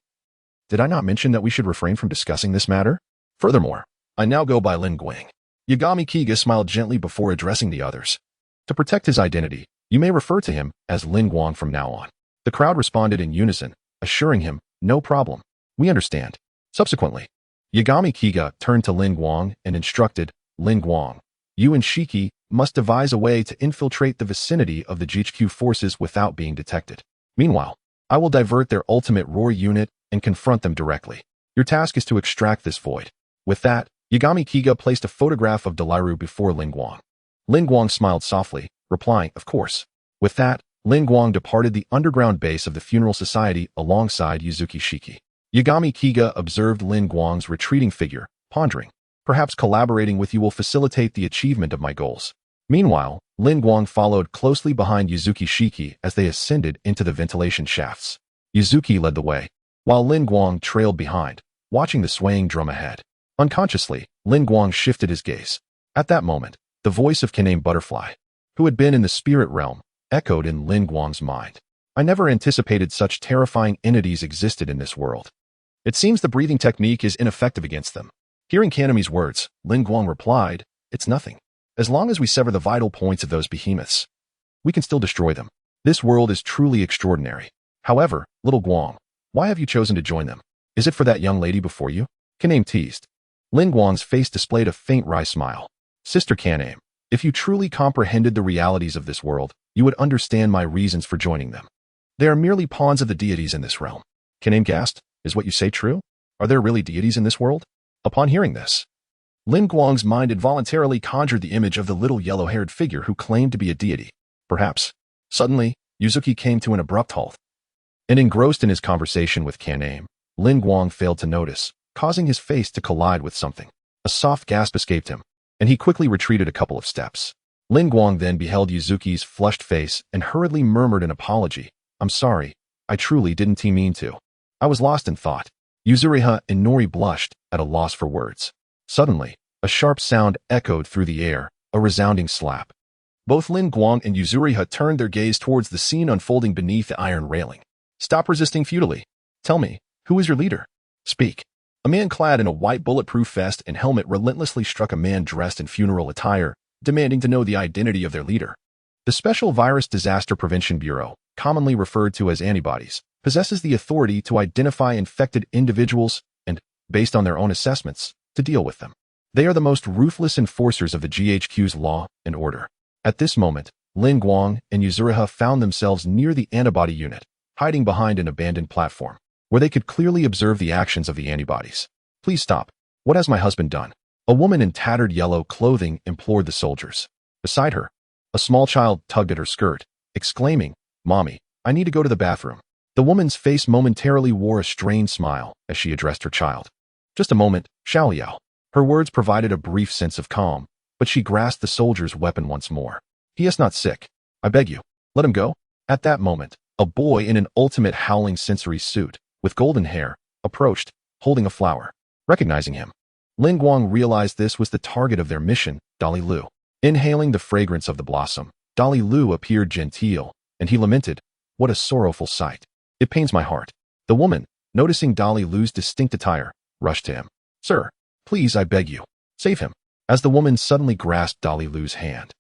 did I not mention that we should refrain from discussing this matter? Furthermore, I now go by Lin Guang. Yagami Kiga smiled gently before addressing the others. To protect his identity, you may refer to him as Lin Guang from now on. The crowd responded in unison, assuring him, no problem. We understand. Subsequently, Yagami Kiga turned to Lin Guang and instructed, Lin Guang, you and Shiki must devise a way to infiltrate the vicinity of the GHQ forces without being detected. Meanwhile, I will divert their ultimate roar unit and confront them directly. Your task is to extract this void. With that, Yagami Kiga placed a photograph of Daliru before Lin Guang. Lin Guang smiled softly, replying, of course. With that, Lin Guang departed the underground base of the funeral society alongside Yuzuki Shiki. Yagami Kiga observed Lin Guang's retreating figure, pondering, perhaps collaborating with you will facilitate the achievement of my goals. Meanwhile, Lin Guang followed closely behind Yuzuki Shiki as they ascended into the ventilation shafts. Yuzuki led the way, while Lin Guang trailed behind, watching the swaying drum ahead. Unconsciously, Lin Guang shifted his gaze. At that moment, the voice of Kaname Butterfly, who had been in the spirit realm, echoed in Lin Guang's mind. I never anticipated such terrifying entities existed in this world. It seems the breathing technique is ineffective against them. Hearing Kaname's words, Lin Guang replied, it's nothing. As long as we sever the vital points of those behemoths, we can still destroy them. This world is truly extraordinary. However, little Guang, why have you chosen to join them? Is it for that young lady before you? Kaname teased. Lin Guang's face displayed a faint wry smile. Sister Kaname, if you truly comprehended the realities of this world, you would understand my reasons for joining them. They are merely pawns of the deities in this realm. Kaname gasped, is what you say true? Are there really deities in this world? Upon hearing this, Lin Guang's mind involuntarily conjured the image of the little yellow-haired figure who claimed to be a deity. Perhaps. Suddenly, Yuzuki came to an abrupt halt. And engrossed in his conversation with Kaname, Lin Guang failed to notice, causing his face to collide with something. A soft gasp escaped him, and he quickly retreated a couple of steps. Lin Guang then beheld Yuzuki's flushed face and hurriedly murmured an apology. I'm sorry, I truly didn't mean to. I was lost in thought. Yuzuriha and Nori blushed, at a loss for words. Suddenly, a sharp sound echoed through the air, a resounding slap. Both Lin Guang and Yuzuriha turned their gaze towards the scene unfolding beneath the iron railing. Stop resisting futilely. Tell me, who is your leader? Speak. A man clad in a white bulletproof vest and helmet relentlessly struck a man dressed in funeral attire, demanding to know the identity of their leader. The Special Virus Disaster Prevention Bureau, commonly referred to as antibodies, possesses the authority to identify infected individuals and, based on their own assessments, to deal with them. They are the most ruthless enforcers of the GHQ's law and order. At this moment, Lin Guang and Yuzuriha found themselves near the antibody unit, hiding behind an abandoned platform, where they could clearly observe the actions of the antibodies. Please stop. What has my husband done? A woman in tattered yellow clothing implored the soldiers. Beside her, a small child tugged at her skirt, exclaiming, Mommy, I need to go to the bathroom. The woman's face momentarily wore a strained smile as she addressed her child. Just a moment, Xiaoliao. Her words provided a brief sense of calm, but she grasped the soldier's weapon once more. He is not sick. I beg you, let him go. At that moment, a boy in an ultimate howling sensory suit, with golden hair, approached, holding a flower. Recognizing him, Lin Guang realized this was the target of their mission, Dali Lu. Inhaling the fragrance of the blossom, Dali Lu appeared genteel, and he lamented, what a sorrowful sight. It pains my heart. The woman, noticing Dali Lu's distinct attire, rushed to him. Sir, please, I beg you, save him. As the woman suddenly grasped Dali Lu's hand,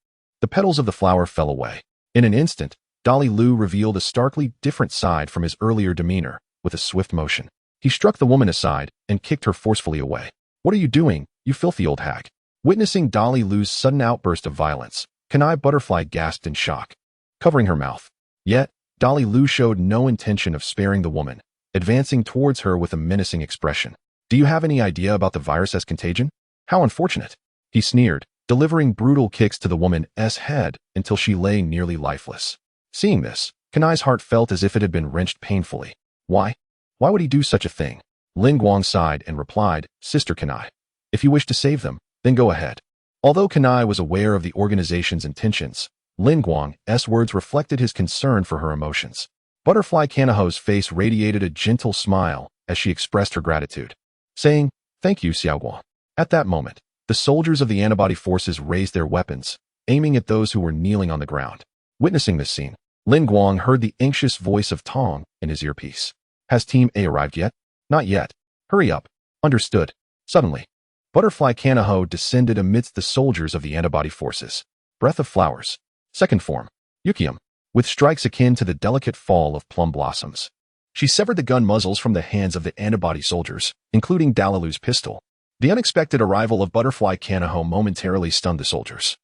the petals of the flower fell away. In an instant, Dali Lu revealed a starkly different side from his earlier demeanor. With a swift motion, he struck the woman aside and kicked her forcefully away. What are you doing, you filthy old hag? Witnessing Dali Lu's sudden outburst of violence, Kanai Butterfly gasped in shock, covering her mouth. Yet, Dali Lu showed no intention of sparing the woman, advancing towards her with a menacing expression. Do you have any idea about the virus's contagion? How unfortunate. He sneered, delivering brutal kicks to the woman's head until she lay nearly lifeless. Seeing this, Kanai's heart felt as if it had been wrenched painfully. Why? Why would he do such a thing? Lin Guang sighed and replied, Sister Kanai, if you wish to save them, then go ahead. Although Kanai was aware of the organization's intentions, Lin Guang's words reflected his concern for her emotions. Butterfly Kanaho's face radiated a gentle smile as she expressed her gratitude, saying, Thank you, Xiaoguang. At that moment, the soldiers of the antibody forces raised their weapons, aiming at those who were kneeling on the ground. Witnessing this scene, Lin Guang heard the anxious voice of Tong in his earpiece. Has Team A arrived yet? Not yet. Hurry up. Understood. Suddenly, Butterfly Kanaho descended amidst the soldiers of the antibody forces. Breath of flowers. Second form. Yukium. With strikes akin to the delicate fall of plum blossoms. She severed the gun muzzles from the hands of the antibody soldiers, including Dalilu's pistol. The unexpected arrival of Butterfly Kanaho momentarily stunned the soldiers,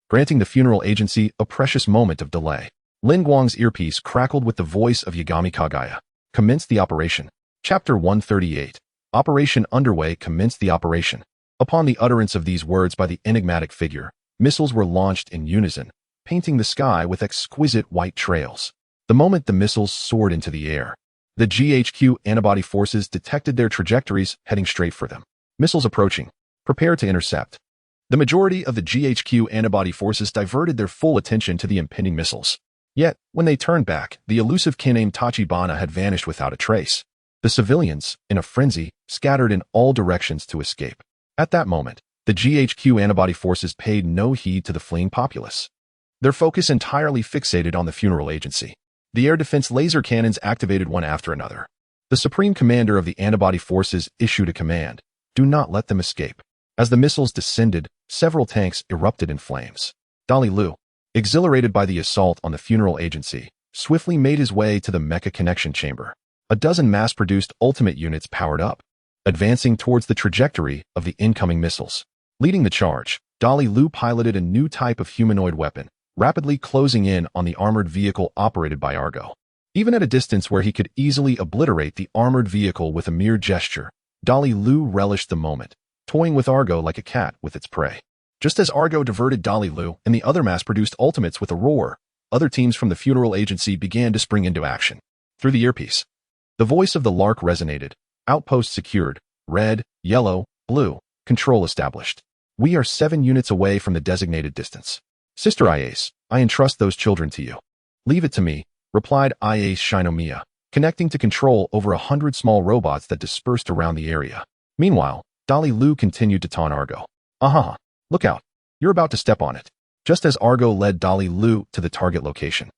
granting the funeral agency a precious moment of delay. Lin Guang's earpiece crackled with the voice of Yagami Kagaya. Commenced the operation. Chapter 138. Operation underway. Commenced the operation. Upon the utterance of these words by the enigmatic figure, missiles were launched in unison, painting the sky with exquisite white trails. The moment the missiles soared into the air, the GHQ antibody forces detected their trajectories heading straight for them. Missiles approaching. Prepare to intercept. The majority of the GHQ antibody forces diverted their full attention to the impending missiles. Yet, when they turned back, the elusive Kin-Aim Tachibana had vanished without a trace. The civilians, in a frenzy, scattered in all directions to escape. At that moment, the GHQ antibody forces paid no heed to the fleeing populace. Their focus entirely fixated on the funeral agency. The air defense laser cannons activated one after another. The supreme commander of the antibody forces issued a command: do not let them escape. As the missiles descended, several tanks erupted in flames. Dali Lu, exhilarated by the assault on the funeral agency, swiftly made his way to the mecha connection chamber. A dozen mass-produced ultimate units powered up, advancing towards the trajectory of the incoming missiles. Leading the charge, Dali Lu piloted a new type of humanoid weapon, rapidly closing in on the armored vehicle operated by Argo. Even at a distance where he could easily obliterate the armored vehicle with a mere gesture, Dali Lu relished the moment, toying with Argo like a cat with its prey. Just as Argo diverted Dali Lu and the other mass-produced ultimates with a roar, other teams from the funeral agency began to spring into action. Through the earpiece, the voice of the Lark resonated. Outpost secured. Red, yellow, blue. Control established. We are 7 units away from the designated distance. Sister Iase, I entrust those children to you. Leave it to me, replied Iase Shinomiya, connecting to control over 100 small robots that dispersed around the area. Meanwhile, Dali Lu continued to taunt Argo. Aha, look out. You're about to step on it. Just as Argo led Dali Lu to the target location,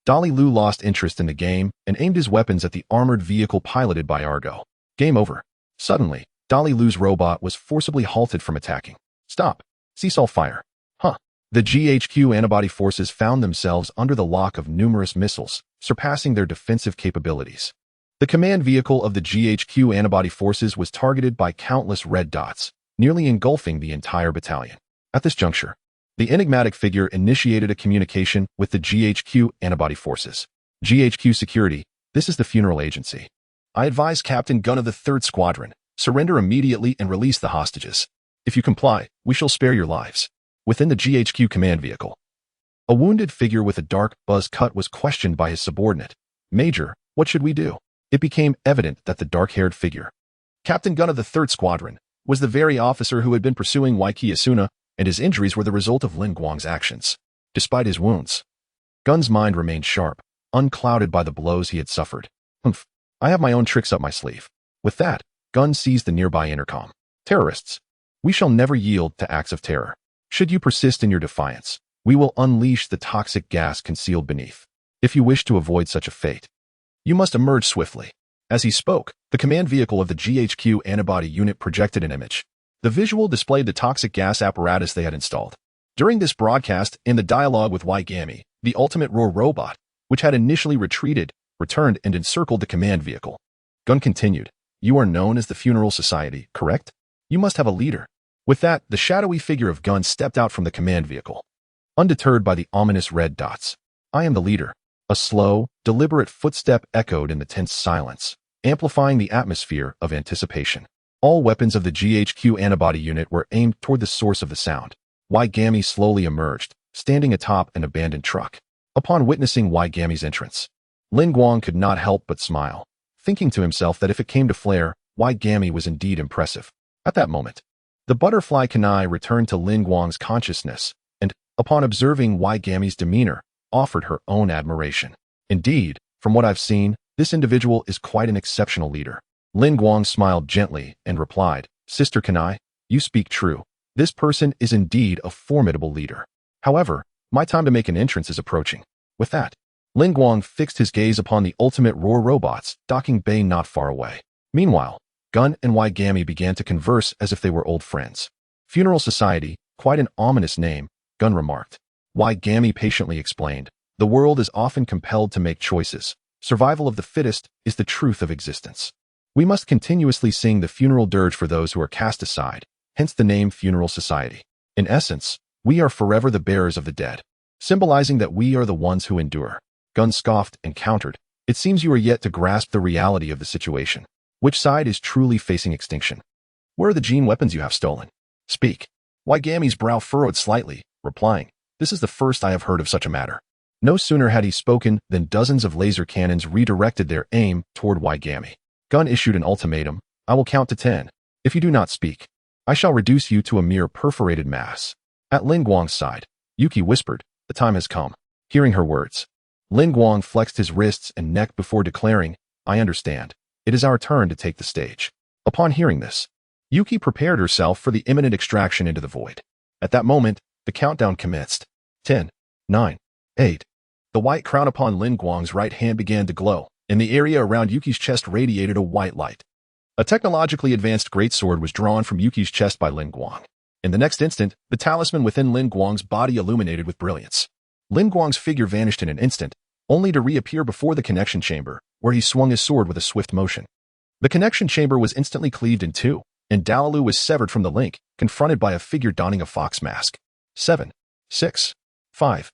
Dali Lu lost interest in the game and aimed his weapons at the armored vehicle piloted by Argo. Game over. Suddenly, Dali Lu's robot was forcibly halted from attacking. Stop. Cease all fire. Huh. The GHQ antibody forces found themselves under the lock of numerous missiles, surpassing their defensive capabilities. The command vehicle of the GHQ antibody forces was targeted by countless red dots, nearly engulfing the entire battalion. At this juncture, the enigmatic figure initiated a communication with the GHQ antibody forces. GHQ security, this is the funeral agency. I advise Captain Gun of the 3rd Squadron, surrender immediately and release the hostages. If you comply, we shall spare your lives. Within the GHQ command vehicle, a wounded figure with a dark buzz cut was questioned by his subordinate. Major, what should we do? It became evident that the dark-haired figure, Captain Gun of the 3rd Squadron, was the very officer who had been pursuing Waiki Asuna, and his injuries were the result of Lin Guang's actions. Despite his wounds, Gun's mind remained sharp, unclouded by the blows he had suffered. Humph, I have my own tricks up my sleeve. With that, Gun seized the nearby intercom. Terrorists, we shall never yield to acts of terror. Should you persist in your defiance, we will unleash the toxic gas concealed beneath. If you wish to avoid such a fate, you must emerge swiftly. As he spoke, the command vehicle of the GHQ antibody unit projected an image. The visual displayed the toxic gas apparatus they had installed. During this broadcast and the dialogue with Waigami, the ultimate Roar robot, which had initially retreated, returned and encircled the command vehicle. Gun continued, you are known as the Funeral Society, correct? You must have a leader. With that, the shadowy figure of Gun stepped out from the command vehicle. Undeterred by the ominous red dots, I am the leader. A slow, deliberate footstep echoed in the tense silence, amplifying the atmosphere of anticipation. All weapons of the GHQ antibody unit were aimed toward the source of the sound. Waigami slowly emerged, standing atop an abandoned truck. Upon witnessing Waigami's entrance, Lin Guang could not help but smile, thinking to himself that if it came to flair, Waigami was indeed impressive. At that moment, the butterfly Kanai returned to Lin Guang's consciousness, and, upon observing Waigami's demeanor, offered her own admiration. Indeed, from what I've seen, this individual is quite an exceptional leader. Lin Guang smiled gently and replied, Sister Kanai, you speak true. This person is indeed a formidable leader. However, my time to make an entrance is approaching. With that, Lin Guang fixed his gaze upon the ultimate Roar robots, docking bay not far away. Meanwhile, Gun and Waigami began to converse as if they were old friends. Funeral Society, quite an ominous name, Gun remarked. Waigami patiently explained, the world is often compelled to make choices. Survival of the fittest is the truth of existence. We must continuously sing the funeral dirge for those who are cast aside, hence the name Funeral Society. In essence, we are forever the bearers of the dead, symbolizing that we are the ones who endure. Gun scoffed and countered, it seems you are yet to grasp the reality of the situation. Which side is truly facing extinction? Where are the gene weapons you have stolen? Speak. Waigami's brow furrowed slightly, replying, this is the first I have heard of such a matter. No sooner had he spoken than dozens of laser cannons redirected their aim toward Waigami. Gun issued an ultimatum, I will count to 10. If you do not speak, I shall reduce you to a mere perforated mass. At Lin Guang's side, Yuki whispered, the time has come. Hearing her words, Lin Guang flexed his wrists and neck before declaring, I understand. It is our turn to take the stage. Upon hearing this, Yuki prepared herself for the imminent extraction into the void. At that moment, the countdown commenced. 10, 9, 8. The white crown upon Lin Guang's right hand began to glow, and the area around Yuki's chest radiated a white light. A technologically advanced greatsword was drawn from Yuki's chest by Lin Guang. In the next instant, the talisman within Lin Guang's body illuminated with brilliance. Lin Guang's figure vanished in an instant, only to reappear before the connection chamber, where he swung his sword with a swift motion. The connection chamber was instantly cleaved in two, and Dalalu was severed from the link, confronted by a figure donning a fox mask. 7, 6, 5.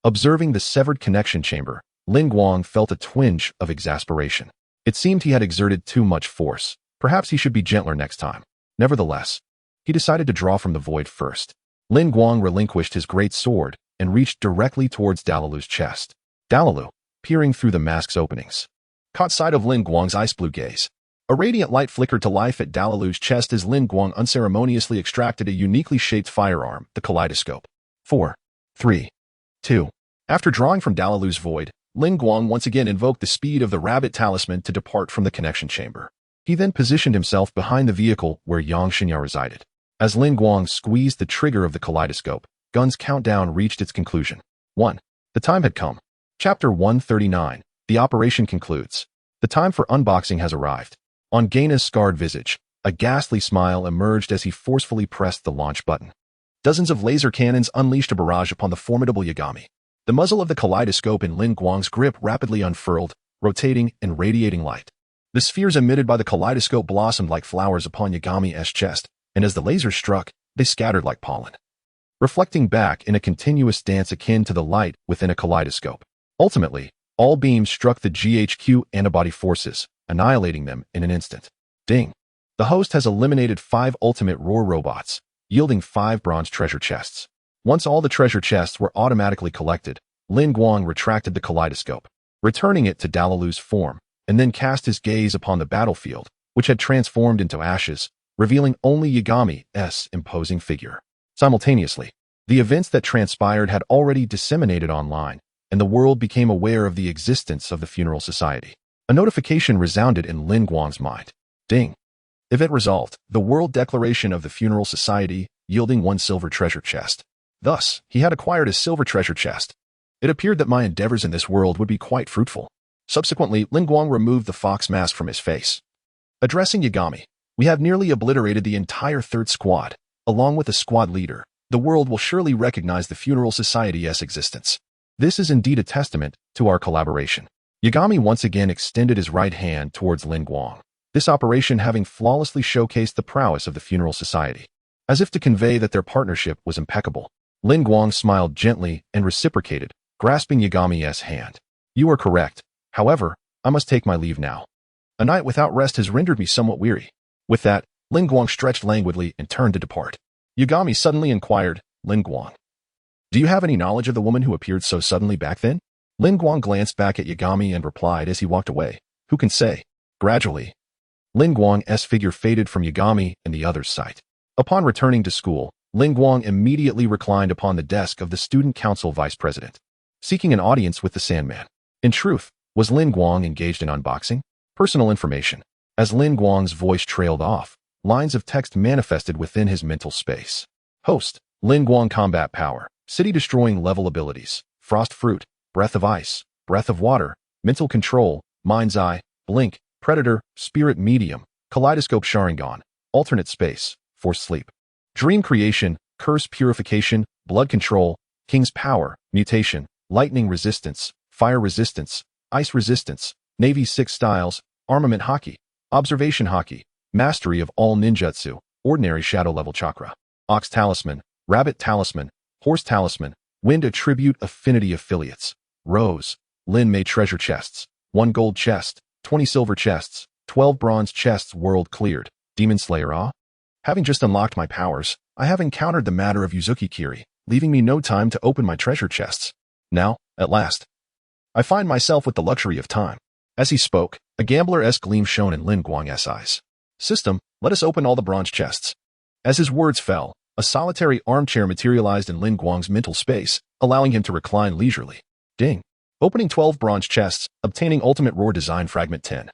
Observing the severed connection chamber, Lin Guang felt a twinge of exasperation. It seemed he had exerted too much force. Perhaps he should be gentler next time. Nevertheless, he decided to draw from the void first. Lin Guang relinquished his great sword and reached directly towards Dalalu's chest. Dalalu, peering through the mask's openings, caught sight of Lin Guang's ice-blue gaze. A radiant light flickered to life at Dalalu's chest as Lin Guang unceremoniously extracted a uniquely shaped firearm, the kaleidoscope. 4, 3, 2. After drawing from Dalalu's void, Lin Guang once again invoked the speed of the rabbit talisman to depart from the connection chamber. He then positioned himself behind the vehicle where Yang Xinya resided. As Lin Guang squeezed the trigger of the kaleidoscope, Gun's countdown reached its conclusion. 1. The time had come. Chapter 139. The operation concludes. The time for unboxing has arrived. On Gaina's scarred visage, a ghastly smile emerged as he forcefully pressed the launch button. Dozens of laser cannons unleashed a barrage upon the formidable Yagami. The muzzle of the kaleidoscope in Lin Guang's grip rapidly unfurled, rotating and radiating light. The spheres emitted by the kaleidoscope blossomed like flowers upon Yagami's chest, and as the lasers struck, they scattered like pollen, reflecting back in a continuous dance akin to the light within a kaleidoscope. Ultimately, all beams struck the GHQ antibody forces, annihilating them in an instant. Ding! The host has eliminated 5 ultimate roar robots, yielding 5 bronze treasure chests. Once all the treasure chests were automatically collected, Lin Guang retracted the kaleidoscope, returning it to Dalalu's form, and then cast his gaze upon the battlefield, which had transformed into ashes, revealing only Yagami's imposing figure. Simultaneously, the events that transpired had already disseminated online, and the world became aware of the existence of the funeral society. A notification resounded in Lin Guang's mind. Ding! Event result, the world declaration of the funeral society, yielding 1 silver treasure chest. Thus, he had acquired a silver treasure chest. It appeared that my endeavors in this world would be quite fruitful. Subsequently, Lin Guang removed the fox mask from his face. Addressing Yagami, we have nearly obliterated the entire 3rd squad. Along with the squad leader, the world will surely recognize the funeral society's existence. This is indeed a testament to our collaboration. Yagami once again extended his right hand towards Lin Guang, this operation having flawlessly showcased the prowess of the funeral society. As if to convey that their partnership was impeccable, Lin Guang smiled gently and reciprocated, grasping Yagami's hand. You are correct. However, I must take my leave now. A night without rest has rendered me somewhat weary. With that, Lin Guang stretched languidly and turned to depart. Yagami suddenly inquired, Lin Guang, do you have any knowledge of the woman who appeared so suddenly back then? Lin Guang glanced back at Yagami and replied as he walked away, who can say? Gradually, Lin Guang's figure faded from Yagami and the other's sight. Upon returning to school, Lin Guang immediately reclined upon the desk of the student council vice president, seeking an audience with the Sandman. In truth, was Lin Guang engaged in unboxing? Personal information. As Lin Guang's voice trailed off, lines of text manifested within his mental space. Host, Lin Guang combat power, city-destroying level abilities, frost fruit, breath of ice, breath of water, mental control, mind's eye, blink, predator, spirit medium, kaleidoscope Sharingan, alternate space, force sleep. Dream creation, curse purification, blood control, king's power, mutation, lightning resistance, fire resistance, ice resistance, navy 6 styles, armament hockey, observation hockey, mastery of all ninjutsu, ordinary shadow level chakra, ox talisman, rabbit talisman, horse talisman, wind attribute affinity affiliates, rose, Lin Mei treasure chests, 1 gold chest, 20 silver chests, 12 bronze chests world cleared, demon slayer Having just unlocked my powers, I have encountered the matter of Yuzuki Kiri, leaving me no time to open my treasure chests. Now, at last, I find myself with the luxury of time. As he spoke, a gambler-esque gleam shone in Lin Guang's eyes. System, let us open all the bronze chests. As his words fell, a solitary armchair materialized in Lin Guang's mental space, allowing him to recline leisurely. Ding. Opening 12 bronze chests, obtaining Ultimate Roar Design Fragment 10.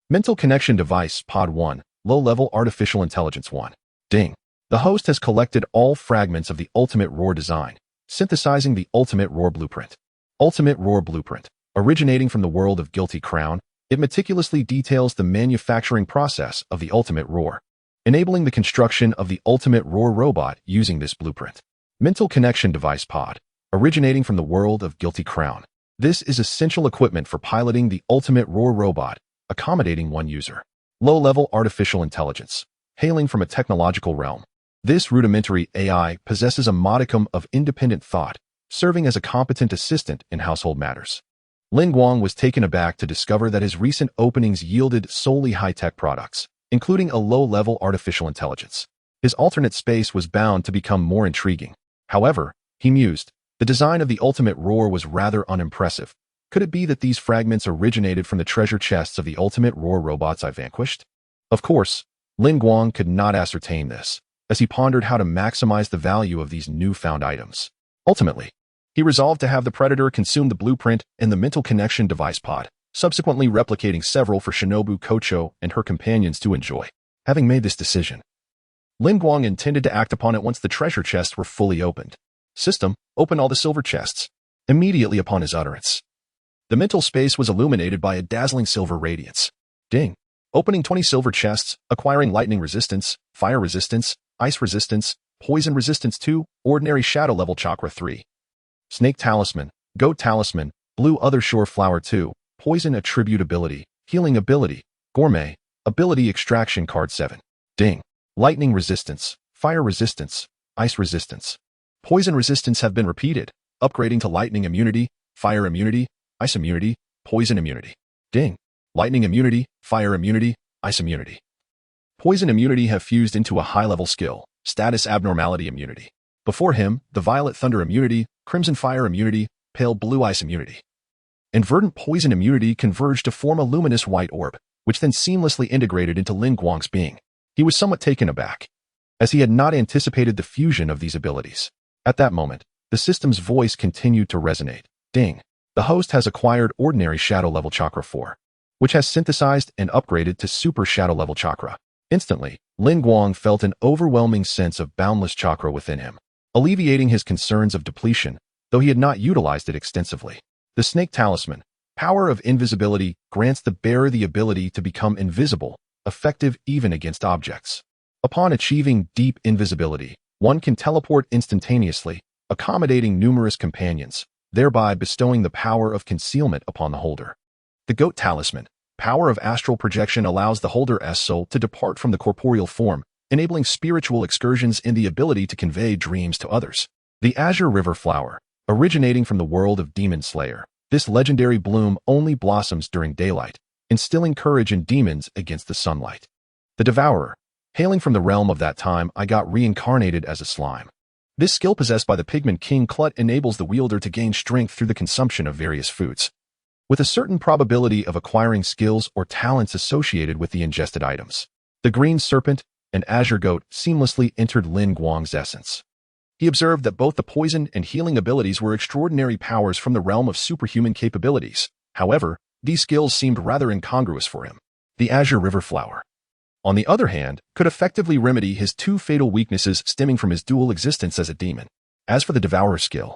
Mental Connection Device Pod 1, Low-Level Artificial Intelligence 1. Ding. The host has collected all fragments of the Ultimate Roar design, synthesizing the Ultimate Roar Blueprint. Ultimate Roar Blueprint. Originating from the world of Guilty Crown, it meticulously details the manufacturing process of the Ultimate Roar, enabling the construction of the Ultimate Roar robot using this blueprint. Mental Connection Device Pod. Originating from the world of Guilty Crown. This is essential equipment for piloting the Ultimate Roar robot, accommodating one user. Low-level artificial intelligence. Hailing from a technological realm, this rudimentary AI possesses a modicum of independent thought, serving as a competent assistant in household matters. Lin Guang was taken aback to discover that his recent openings yielded solely high-tech products, including a low-level artificial intelligence. His alternate space was bound to become more intriguing. However, he mused, the design of the Ultimate Roar was rather unimpressive. Could it be that these fragments originated from the treasure chests of the Ultimate Roar robots I vanquished? Of course, Lin Guang could not ascertain this, as he pondered how to maximize the value of these newfound items. Ultimately, he resolved to have the Predator consume the blueprint and the Mental Connection Device Pod, subsequently replicating several for Shinobu Kocho and her companions to enjoy. Having made this decision, Lin Guang intended to act upon it once the treasure chests were fully opened. System, open all the silver chests. Immediately upon his utterance, the mental space was illuminated by a dazzling silver radiance. Ding. Opening 20 silver chests, acquiring lightning resistance, fire resistance, ice resistance, poison resistance 2, ordinary shadow level chakra 3. Snake talisman, goat talisman, blue other shore flower 2, poison attribute ability, healing ability, gourmet, ability extraction card 7. Ding. Lightning resistance, fire resistance, ice resistance, poison resistance have been repeated, upgrading to lightning immunity, fire immunity, ice immunity, poison immunity. Ding. Lightning immunity, fire immunity, ice immunity. Poison immunity have fused into a high-level skill, status abnormality immunity. Before him, the violet thunder immunity, crimson fire immunity, pale blue ice immunity, and verdant poison immunity converged to form a luminous white orb, which then seamlessly integrated into Lin Guang's being. He was somewhat taken aback, as he had not anticipated the fusion of these abilities. At that moment, the system's voice continued to resonate. Ding. The host has acquired ordinary shadow level chakra 4, which has synthesized and upgraded to super shadow level chakra. Instantly, Lin Guang felt an overwhelming sense of boundless chakra within him, alleviating his concerns of depletion, though he had not utilized it extensively. The snake talisman, power of invisibility, grants the bearer the ability to become invisible, effective even against objects. Upon achieving deep invisibility, one can teleport instantaneously, accommodating numerous companions, thereby bestowing the power of concealment upon the holder. The goat talisman, power of astral projection, allows the holder's soul to depart from the corporeal form, enabling spiritual excursions and the ability to convey dreams to others. The azure river flower, originating from the world of Demon Slayer, this legendary bloom only blossoms during daylight, instilling courage in demons against the sunlight. The devourer, hailing from the realm of that time, I got reincarnated as a slime. This skill possessed by the pigment king Clut enables the wielder to gain strength through the consumption of various foods, with a certain probability of acquiring skills or talents associated with the ingested items. The green serpent and azure goat seamlessly entered Lin Guang's essence. He observed that both the poison and healing abilities were extraordinary powers from the realm of superhuman capabilities. However, these skills seemed rather incongruous for him. The azure river flower, on the other hand, could effectively remedy his two fatal weaknesses stemming from his dual existence as a demon. As for the devourer skill,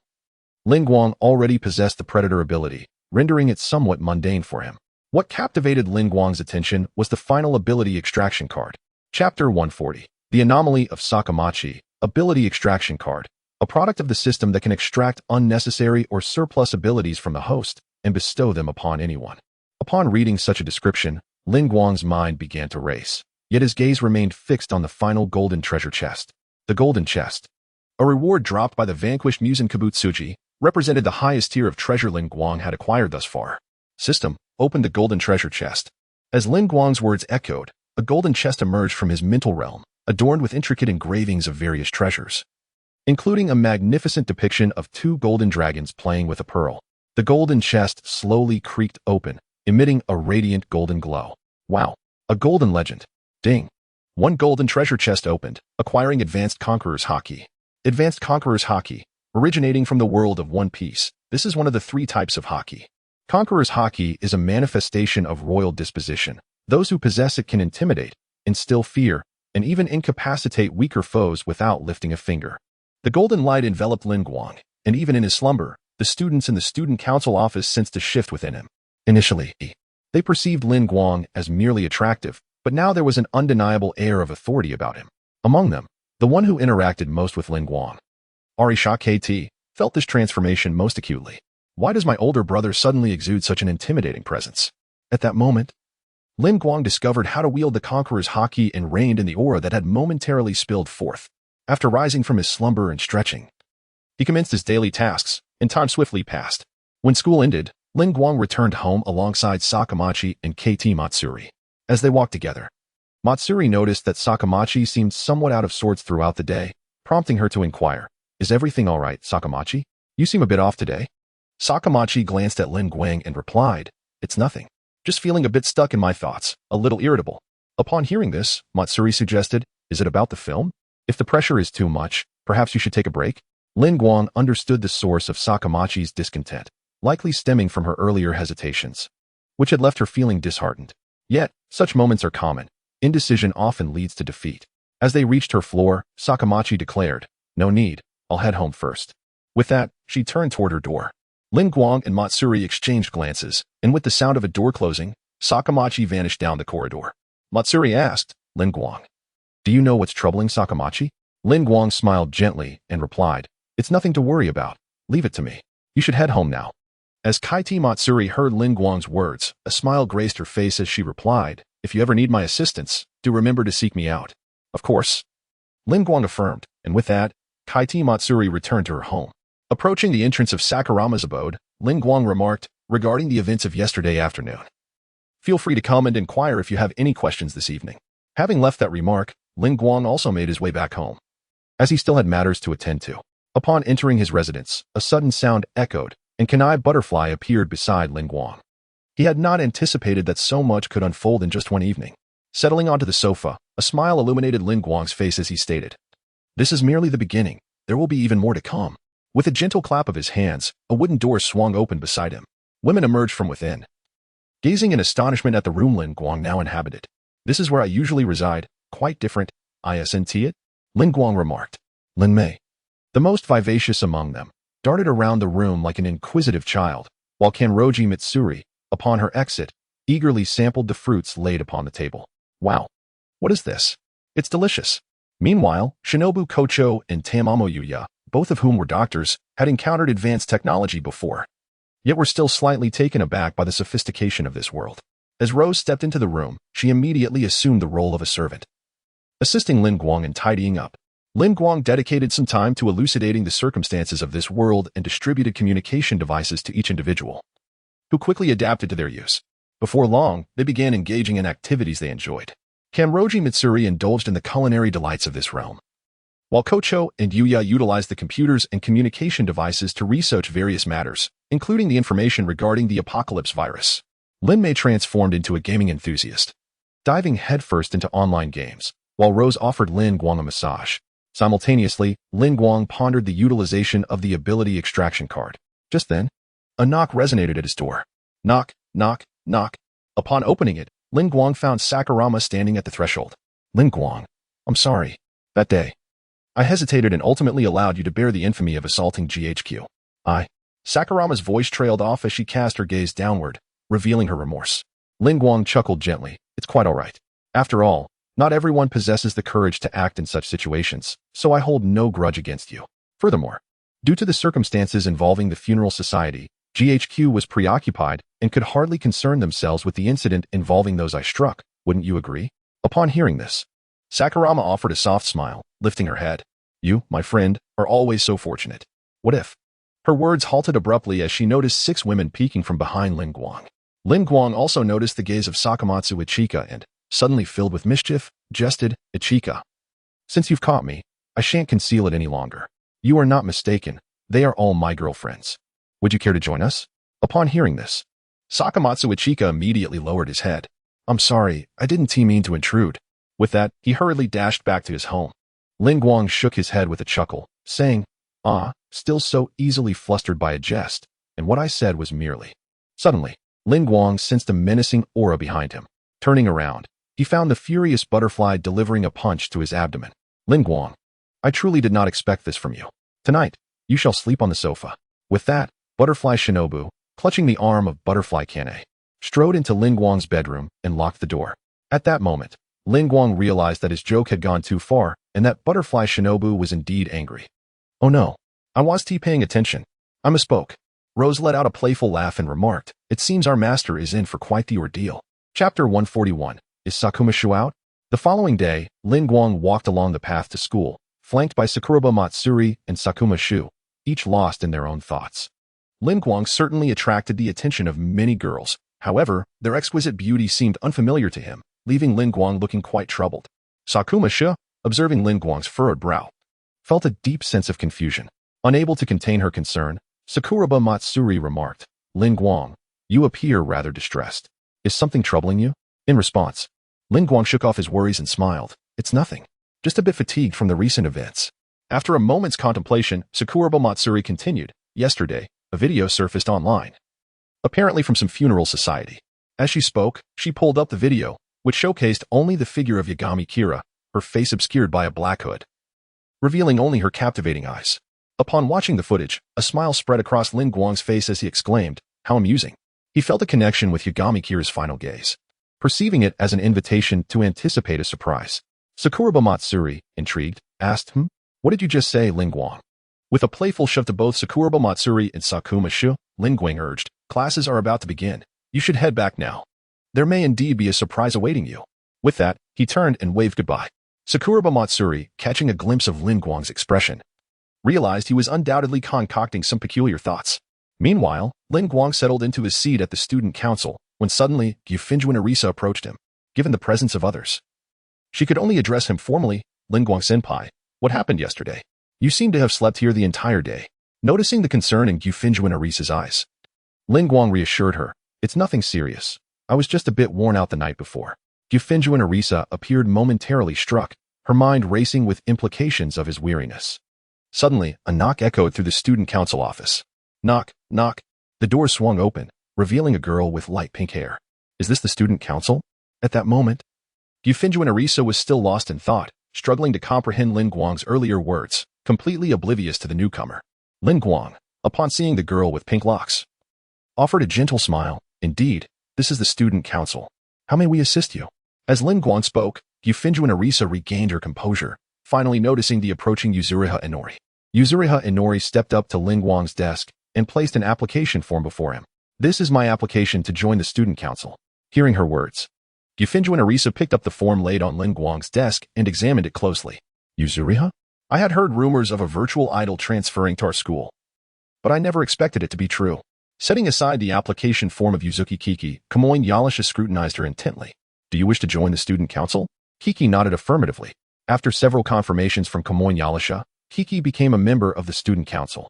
Lin Guang already possessed the predator ability, rendering it somewhat mundane for him. What captivated Lin Guang's attention was the final ability extraction card. Chapter 140. The Anomaly of Sakamachi, Ability Extraction Card, a product of the system that can extract unnecessary or surplus abilities from the host and bestow them upon anyone. Upon reading such a description, Lin Guang's mind began to race, yet his gaze remained fixed on the final golden treasure chest. The golden chest, a reward dropped by the vanquished Muzan Kibutsuji, represented the highest tier of treasure Lin Guang had acquired thus far. System, opened the golden treasure chest. As Lin Guang's words echoed, a golden chest emerged from his mental realm, adorned with intricate engravings of various treasures, including a magnificent depiction of two golden dragons playing with a pearl. The golden chest slowly creaked open, emitting a radiant golden glow. Wow! A golden legend. Ding! One golden treasure chest opened, acquiring Advanced Conqueror's Haki. Advanced Conqueror's Haki, originating from the world of One Piece. This is one of the 3 types of Haki. Conqueror's Haki is a manifestation of royal disposition. Those who possess it can intimidate, instill fear, and even incapacitate weaker foes without lifting a finger. The golden light enveloped Lin Guang, and even in his slumber, the students in the student council office sensed a shift within him. Initially, they perceived Lin Guang as merely attractive, but now there was an undeniable air of authority about him. Among them, the one who interacted most with Lin Guang, Arisha KT, felt this transformation most acutely. Why does my older brother suddenly exude such an intimidating presence? At that moment, Lin Guang discovered how to wield the Conqueror's Haki and reigned in the aura that had momentarily spilled forth. After rising from his slumber and stretching, he commenced his daily tasks, and time swiftly passed. When school ended, Lin Guang returned home alongside Sakamachi and KT Matsuri. As they walked together, Matsuri noticed that Sakamachi seemed somewhat out of sorts throughout the day, prompting her to inquire, "Is everything all right, Sakamachi? You seem a bit off today." Sakamachi glanced at Lin Guang and replied, "It's nothing. Just feeling a bit stuck in my thoughts, a little irritable." Upon hearing this, Matsuri suggested, "Is it about the film? If the pressure is too much, perhaps you should take a break." Lin Guang understood the source of Sakamachi's discontent, likely stemming from her earlier hesitations, which had left her feeling disheartened. Yet, such moments are common. Indecision often leads to defeat. As they reached her floor, Sakamachi declared, "No need, I'll head home first." With that, she turned toward her door. Lin Guang and Matsuri exchanged glances, and with the sound of a door closing, Sakamachi vanished down the corridor. Matsuri asked, "Lin Guang, do you know what's troubling Sakamachi?" Lin Guang smiled gently and replied, "It's nothing to worry about. Leave it to me. You should head home now." As KT Matsuri heard Lin Guang's words, a smile graced her face as she replied, "If you ever need my assistance, do remember to seek me out." "Of course," Lin Guang affirmed, and with that, KT Matsuri returned to her home. Approaching the entrance of Sakurama's abode, Lin Guang remarked, regarding the events of yesterday afternoon, "Feel free to come and inquire if you have any questions this evening." Having left that remark, Lin Guang also made his way back home, as he still had matters to attend to. Upon entering his residence, a sudden sound echoed, and Kanai Butterfly appeared beside Lin Guang. He had not anticipated that so much could unfold in just one evening. Settling onto the sofa, a smile illuminated Lin Guang's face as he stated, "This is merely the beginning. There will be even more to come." With a gentle clap of his hands, a wooden door swung open beside him. Women emerged from within, gazing in astonishment at the room Lin Guang now inhabited. "This is where I usually reside. Quite different, isn't it?" Lin Guang remarked. Lin Mei, the most vivacious among them, darted around the room like an inquisitive child, while Kanroji Mitsuri, upon her exit, eagerly sampled the fruits laid upon the table. "Wow! What is this? It's delicious." Meanwhile, Shinobu Kocho and Tamamo Yuya, both of whom were doctors, had encountered advanced technology before, yet were still slightly taken aback by the sophistication of this world. As Rose stepped into the room, she immediately assumed the role of a servant, assisting Lin Guang in tidying up. Lin Guang dedicated some time to elucidating the circumstances of this world and distributed communication devices to each individual, who quickly adapted to their use. Before long, they began engaging in activities they enjoyed. Kanroji Mitsuri indulged in the culinary delights of this realm, while Kocho and Yuya utilized the computers and communication devices to research various matters, including the information regarding the apocalypse virus. Lin Mei transformed into a gaming enthusiast, diving headfirst into online games, while Rose offered Lin Guang a massage. Simultaneously, Lin Guang pondered the utilization of the ability extraction card. Just then, a knock resonated at his door. Knock, knock, knock. Upon opening it, Lin Guang found Sakurama standing at the threshold. "Lin Guang, I'm sorry. That day, I hesitated and ultimately allowed you to bear the infamy of assaulting GHQ. Sakurama's voice trailed off as she cast her gaze downward, revealing her remorse. Lin Guang chuckled gently. "It's quite all right. After all, not everyone possesses the courage to act in such situations, so I hold no grudge against you. Furthermore, due to the circumstances involving the funeral society, GHQ was preoccupied and could hardly concern themselves with the incident involving those I struck. Wouldn't you agree?" Upon hearing this, Sakurama offered a soft smile, lifting her head. "You, my friend, are always so fortunate. What if?" Her words halted abruptly as she noticed 6 women peeking from behind Lin Guang. Lin Guang also noticed the gaze of Sakamatsu Ichika and, suddenly filled with mischief, jested, "Ichika, since you've caught me, I shan't conceal it any longer. You are not mistaken. They are all my girlfriends. Would you care to join us?" Upon hearing this, Sakamatsu Ichika immediately lowered his head. "I'm sorry, I didn't mean to intrude." With that, he hurriedly dashed back to his home. Lin Guang shook his head with a chuckle, saying, still so easily flustered by a jest, and what I said was merely. Suddenly, Lin Guang sensed a menacing aura behind him. Turning around, he found the furious butterfly delivering a punch to his abdomen. Lin Guang, I truly did not expect this from you. Tonight, you shall sleep on the sofa. With that, Butterfly Shinobu, clutching the arm of Butterfly Kane, strode into Lin Guang's bedroom and locked the door. At that moment, Lin Guang realized that his joke had gone too far and that Butterfly Shinobu was indeed angry. Oh no, I wasn't paying attention. I misspoke. Rose let out a playful laugh and remarked, it seems our master is in for quite the ordeal. Chapter 141. Is Sakuma Shu out? The following day, Lin Guang walked along the path to school, flanked by Sakuraba Matsuri and Sakuma Shu, each lost in their own thoughts. Lin Guang certainly attracted the attention of many girls. However, their exquisite beauty seemed unfamiliar to him, leaving Lin Guang looking quite troubled. Sakuma Shu, observing Lin Guang's furrowed brow, felt a deep sense of confusion. Unable to contain her concern, Sakuraba Matsuri remarked, Lin Guang, you appear rather distressed. Is something troubling you? In response, Lin Guang shook off his worries and smiled. It's nothing. Just a bit fatigued from the recent events. After a moment's contemplation, Sakuraba Matsuri continued, yesterday, a video surfaced online. Apparently from some funeral society. As she spoke, she pulled up the video, which showcased only the figure of Yagami Kira, her face obscured by a black hood, revealing only her captivating eyes. Upon watching the footage, a smile spread across Lin Guang's face as he exclaimed, how amusing. He felt a connection with Yagami Kira's final gaze, perceiving it as an invitation to anticipate a surprise. Sakuraba Matsuri, intrigued, asked, what did you just say, Lin Guang? With a playful shove to both Sakuraba Matsuri and Sakuma Shu, Lin Guang urged, classes are about to begin. You should head back now. There may indeed be a surprise awaiting you. With that, he turned and waved goodbye. Sakuraba Matsuri, catching a glimpse of Lin Guang's expression, realized he was undoubtedly concocting some peculiar thoughts. Meanwhile, Lin Guang settled into his seat at the student council when suddenly Gyufinju and Arisa approached him. Given the presence of others, she could only address him formally, Lin Guang-senpai, what happened yesterday? You seem to have slept here the entire day. Noticing the concern in Gyufinju and Arisa's eyes, Lin Guang reassured her, it's nothing serious. I was just a bit worn out the night before. Gyufinju and Arisa appeared momentarily struck, her mind racing with implications of his weariness. Suddenly, a knock echoed through the student council office. Knock, knock. The door swung open, revealing a girl with light pink hair. Is this the student council? At that moment, Gyufinju and Arisa was still lost in thought, struggling to comprehend Lin Guang's earlier words, completely oblivious to the newcomer. Lin Guang, upon seeing the girl with pink locks, offered a gentle smile. Indeed, this is the student council. How may we assist you? As Lin Guang spoke, Gyufinju and Arisa regained her composure, finally noticing the approaching Yuzuriha Inori. Yuzuriha Inori stepped up to Lin Guang's desk and placed an application form before him. This is my application to join the student council. Hearing her words, Gyufinju and Arisa picked up the form laid on Lin Guang's desk and examined it closely. Yuzuriha? I had heard rumors of a virtual idol transferring to our school, but I never expected it to be true. Setting aside the application form of Yuzuki Kiki, Kamoin Yalasha scrutinized her intently. Do you wish to join the student council? Kiki nodded affirmatively. After several confirmations from Kamoin Yalasha, Kiki became a member of the student council.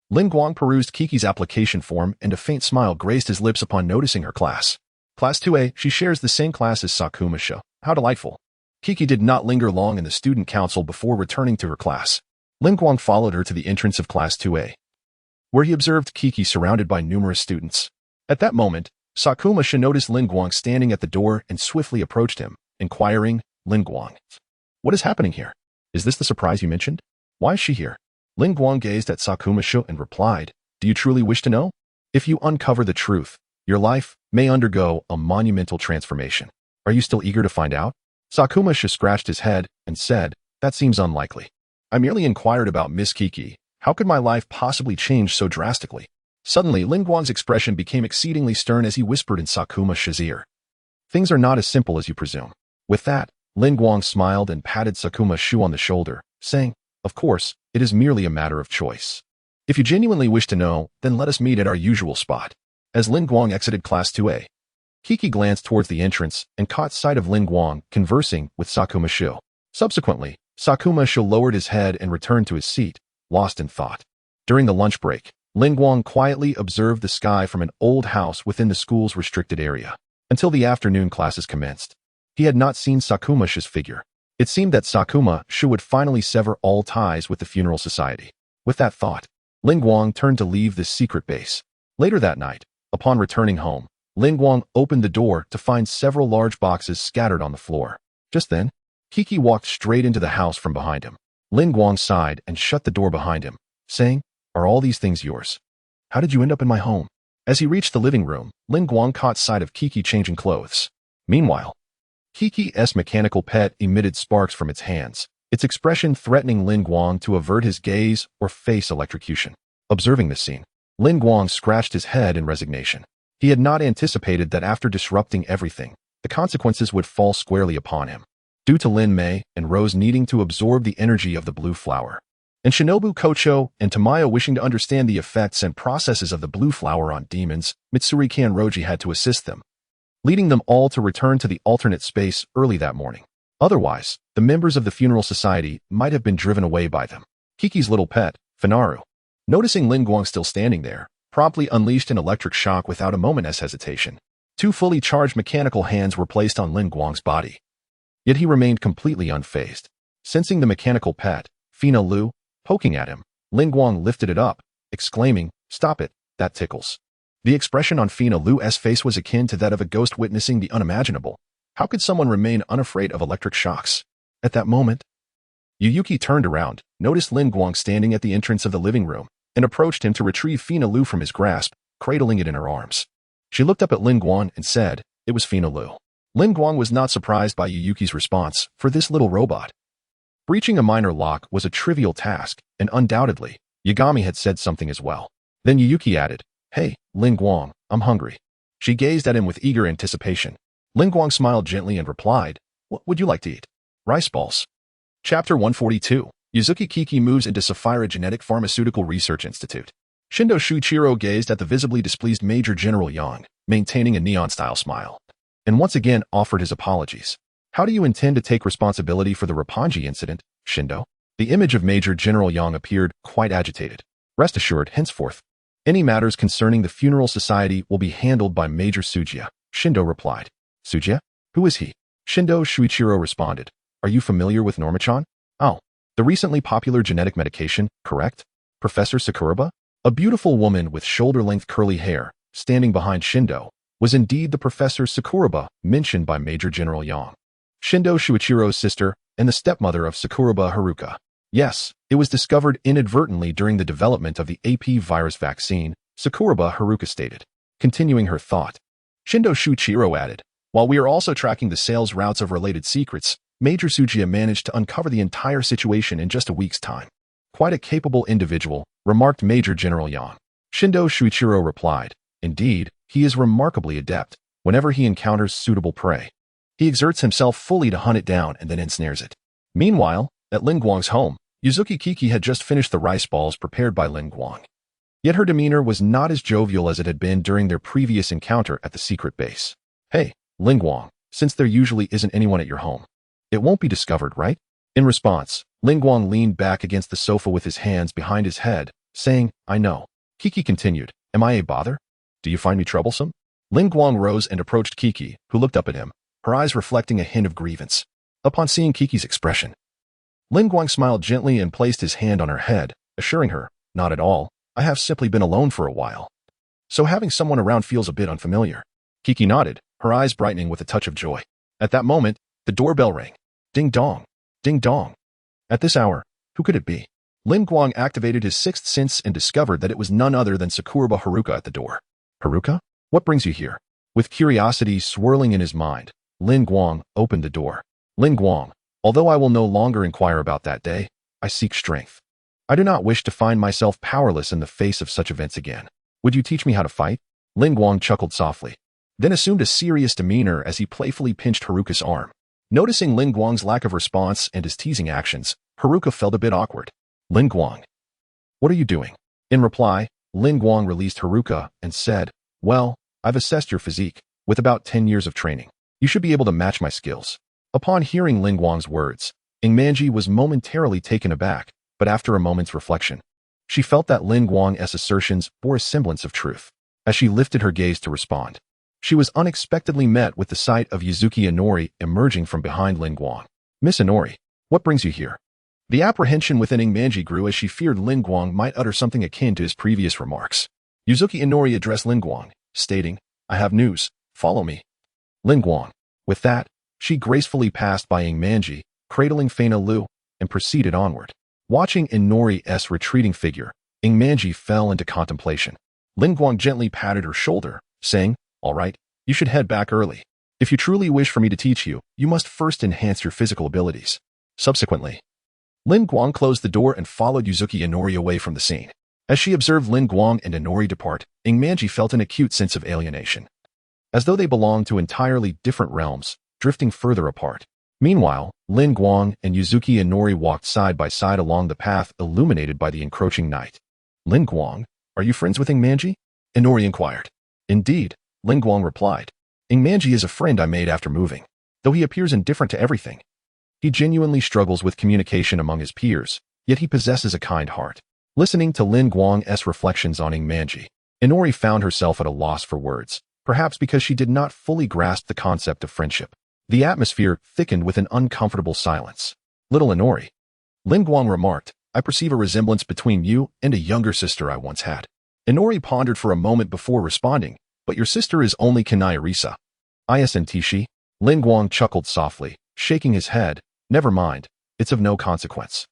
Lin Guang perused Kiki's application form and a faint smile graced his lips upon noticing her class. Class 2A, she shares the same class as Sakuma Shu. How delightful. Kiki did not linger long in the student council before returning to her class. Lin Guang followed her to the entrance of Class 2A, where he observed Kiki surrounded by numerous students. At that moment, Sakuma Shu noticed Lin Guang standing at the door and swiftly approached him, inquiring, Lin Guang, what is happening here? Is this the surprise you mentioned? Why is she here? Lin Guang gazed at Sakuma Shu and replied, do you truly wish to know? If you uncover the truth, your life may undergo a monumental transformation. Are you still eager to find out? Sakuma Shu scratched his head and said, that seems unlikely. I merely inquired about Miss Kiki. How could my life possibly change so drastically? Suddenly, Lin Guang's expression became exceedingly stern as he whispered in Sakuma Shu's ear. Things are not as simple as you presume. With that, Lin Guang smiled and patted Sakuma Shu on the shoulder, saying, of course, it is merely a matter of choice. If you genuinely wish to know, then let us meet at our usual spot. As Lin Guang exited Class 2A, Kiki glanced towards the entrance and caught sight of Lin Guang conversing with Sakuma Shu. Subsequently, Sakuma Shu lowered his head and returned to his seat, lost in thought. During the lunch break, Lin Guang quietly observed the sky from an old house within the school's restricted area, until the afternoon classes commenced. He had not seen Sakuma's figure. It seemed that Sakuma would finally sever all ties with the funeral society. With that thought, Lin Guang turned to leave this secret base. Later that night, upon returning home, Lin Guang opened the door to find several large boxes scattered on the floor. Just then, Kiki walked straight into the house from behind him. Lin Guang sighed and shut the door behind him, saying, "Are all these things yours? How did you end up in my home?" As he reached the living room, Lin Guang caught sight of Kiki changing clothes. Meanwhile, Kiki's mechanical pet emitted sparks from its hands, its expression threatening Lin Guang to avert his gaze or face electrocution. Observing this scene, Lin Guang scratched his head in resignation. He had not anticipated that after disrupting everything, the consequences would fall squarely upon him, due to Lin Mei and Rose needing to absorb the energy of the blue flower, and Shinobu Kocho and Tamayo wishing to understand the effects and processes of the blue flower on demons. Mitsuriki and Roji had to assist them, leading them all to return to the alternate space early that morning. Otherwise, the members of the funeral society might have been driven away by them. Kiki's little pet, Finaru, noticing Lin Guang still standing there, promptly unleashed an electric shock without a moment's hesitation. 2 fully charged mechanical hands were placed on Lin Guang's body. Yet he remained completely unfazed. Sensing the mechanical pet, Fina Lu, poking at him, Lin Guang lifted it up, exclaiming, "Stop it, that tickles." The expression on Fina Lu's face was akin to that of a ghost witnessing the unimaginable. How could someone remain unafraid of electric shocks? At that moment, Yuyuki turned around, noticed Lin Guang standing at the entrance of the living room, and approached him to retrieve Fina Lu from his grasp, cradling it in her arms. She looked up at Lin Guang and said, "It was Fina Lu." Lin Guang was not surprised by Yuyuki's response, for this little robot. Breaching a minor lock was a trivial task, and undoubtedly, Yagami had said something as well. Then Yuyuki added, "Hey, Lin Guang, I'm hungry." She gazed at him with eager anticipation. Lin Guang smiled gently and replied, "What would you like to eat?" "Rice balls." Chapter 142. Yuzuki Kiki moves into Sapphira Genetic Pharmaceutical Research Institute. Shindo Shuichiro gazed at the visibly displeased Major General Yang, maintaining a neon-style smile, and once again offered his apologies. "How do you intend to take responsibility for the Roppongi incident, Shindo?" The image of Major General Yang appeared quite agitated. "Rest assured, henceforth, any matters concerning the funeral society will be handled by Major Sujiya," Shindo replied. "Sujiya? Who is he?" Shindo Shuichiro responded. "Are you familiar with Normachan?" "Oh, the recently popular genetic medication, correct? Professor Sakuraba?" A beautiful woman with shoulder-length curly hair, standing behind Shindo, was indeed the Professor Sakuraba mentioned by Major General Yang, Shindo Shuichiro's sister and the stepmother of Sakuraba Haruka. "Yes, it was discovered inadvertently during the development of the AP virus vaccine," Sakuraba Haruka stated. Continuing her thought, Shindo Shuichiro added, "While we are also tracking the sales routes of related secrets, Major Sujiya managed to uncover the entire situation in just a week's time." "Quite a capable individual," remarked Major General Yang. Shindo Shuichiro replied, "Indeed, he is remarkably adept. Whenever he encounters suitable prey, he exerts himself fully to hunt it down and then ensnares it." Meanwhile, at Lin Guang's home, Yuzuki Kiki had just finished the rice balls prepared by Lin Guang. Yet her demeanor was not as jovial as it had been during their previous encounter at the secret base. "Hey, Lin Guang, since there usually isn't anyone at your home, it won't be discovered, right?" In response, Lin Guang leaned back against the sofa with his hands behind his head, saying, "I know." Kiki continued, "Am I a bother? Do you find me troublesome?" Lin Guang rose and approached Kiki, who looked up at him, her eyes reflecting a hint of grievance. Upon seeing Kiki's expression, Lin Guang smiled gently and placed his hand on her head, assuring her, "Not at all. I have simply been alone for a while, so having someone around feels a bit unfamiliar." Kiki nodded, her eyes brightening with a touch of joy. At that moment, the doorbell rang. Ding dong. Ding dong. At this hour, who could it be? Lin Guang activated his sixth sense and discovered that it was none other than Sakuraba Haruka at the door. "Haruka? What brings you here?" With curiosity swirling in his mind, Lin Guang opened the door. "Lin Guang, although I will no longer inquire about that day, I seek strength. I do not wish to find myself powerless in the face of such events again. Would you teach me how to fight?" Lin Guang chuckled softly, then assumed a serious demeanor as he playfully pinched Haruka's arm. Noticing Lin Guang's lack of response and his teasing actions, Haruka felt a bit awkward. "Lin Guang, what are you doing?" In reply, Lin Guang released Haruka and said, "Well, I've assessed your physique. With about 10 years of training, you should be able to match my skills." Upon hearing Lin Guang's words, Ingmanji was momentarily taken aback, but after a moment's reflection, she felt that Lin Guang's assertions bore a semblance of truth. As she lifted her gaze to respond, She was unexpectedly met with the sight of Yuzuki Inori emerging from behind Lin Guang. "Miss Inori, what brings you here?" The apprehension within Ingmanji grew as she feared Lin Guang might utter something akin to his previous remarks. Yuzuki Inori addressed Lin Guang, stating, "I have news. Follow me." Lin Guang. With that, she gracefully passed by Ingmanji, cradling Feina Lu, and proceeded onward. Watching Inori's retreating figure, Ingmanji fell into contemplation. Lin Guang gently patted her shoulder, saying, "All right, you should head back early. If you truly wish for me to teach you, you must first enhance your physical abilities." Subsequently, Lin Guang closed the door and followed Yuzuki Inori away from the scene. As she observed Lin Guang and Inori depart, Ingmanji felt an acute sense of alienation, as though they belonged to entirely different realms, drifting further apart. Meanwhile, Lin Guang and Yuzuki Inori walked side by side along the path illuminated by the encroaching night. "Lin Guang, are you friends with Ingmanji?" Inori inquired. "Indeed," Lin Guang replied. "Ingmanji is a friend I made after moving. Though he appears indifferent to everything, he genuinely struggles with communication among his peers, yet he possesses a kind heart." Listening to Lin Guang's reflections on Ingmanji, Inori found herself at a loss for words, perhaps because she did not fully grasp the concept of friendship. The atmosphere thickened with an uncomfortable silence. "Little Inori," Lin Guang remarked, "I perceive a resemblance between you and a younger sister I once had." Inori pondered for a moment before responding, "But your sister is only Kanai Risa." "Isn't she?" Lin Guang chuckled softly, shaking his head. "Never mind, it's of no consequence."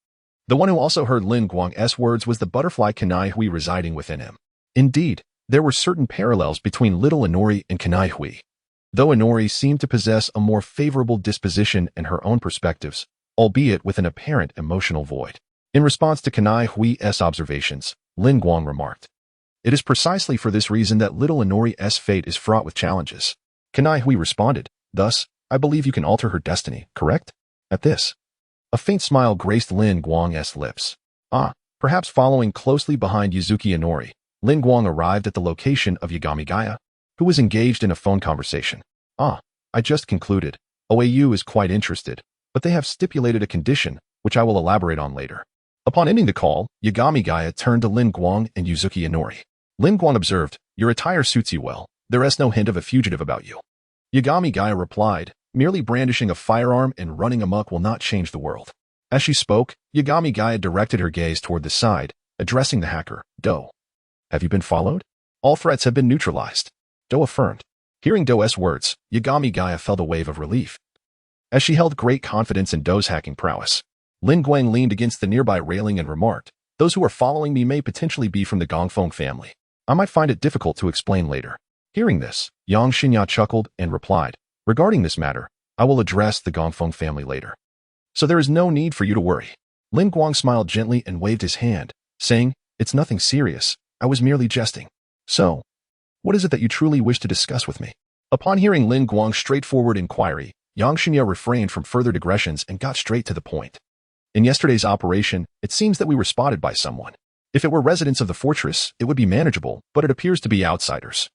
The one who also heard Lin Guang's words was the butterfly Kanai Hui residing within him. Indeed, there were certain parallels between little Inori and Kanai Hui. Though Inori seemed to possess a more favorable disposition in her own perspectives, albeit with an apparent emotional void. In response to Kanai Hui's observations, Lin Guang remarked, "It is precisely for this reason that little Inori's fate is fraught with challenges." Kanai Hui responded, "Thus, I believe you can alter her destiny, correct?" At this, a faint smile graced Lin Guang's lips. Perhaps following closely behind Yuzuki Inori, Lin Guang arrived at the location of Yagami Gaia, who was engaged in a phone conversation. "I just concluded. OAU is quite interested, but they have stipulated a condition, which I will elaborate on later." Upon ending the call, Yagami Gaia turned to Lin Guang and Yuzuki Inori. Lin Guang observed, "Your attire suits you well. There is no hint of a fugitive about you." Yagami Gaia replied, "Merely brandishing a firearm and running amok will not change the world." As she spoke, Yagami Gaia directed her gaze toward the side, addressing the hacker, "Do, have you been followed? All threats have been neutralized." Do affirmed. Hearing Do's words, Yagami Gaia felt a wave of relief. As she held great confidence in Do's hacking prowess, Lin Guang leaned against the nearby railing and remarked, "Those who are following me may potentially be from the Gongfeng family. I might find it difficult to explain later." Hearing this, Yang Xinya chuckled and replied, "Regarding this matter, I will address the Gongfeng family later. So there is no need for you to worry." Lin Guang smiled gently and waved his hand, saying, "It's nothing serious. I was merely jesting." "So, what is it that you truly wish to discuss with me?" Upon hearing Lin Guang's straightforward inquiry, Yang Xinya refrained from further digressions and got straight to the point. "In yesterday's operation, it seems that we were spotted by someone. If it were residents of the fortress, it would be manageable, but it appears to be outsiders.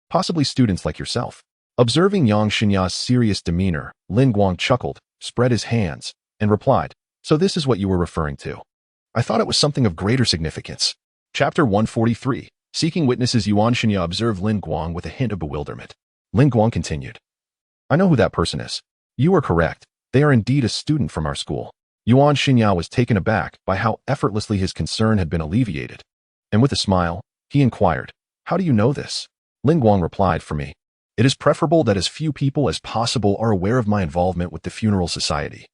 Possibly students like yourself." Observing Yang Xinya's serious demeanor, Lin Guang chuckled, spread his hands, and replied, "So this is what you were referring to. I thought it was something of greater significance." Chapter 143. Seeking witnesses. Yuan Xinya observed Lin Guang with a hint of bewilderment. Lin Guang continued, "I know who that person is. You are correct. They are indeed a student from our school." Yuan Xinya was taken aback by how effortlessly his concern had been alleviated. And with a smile, he inquired, "How do you know this?" Lin Guang replied, "For me, it is preferable that as few people as possible are aware of my involvement with the funeral society.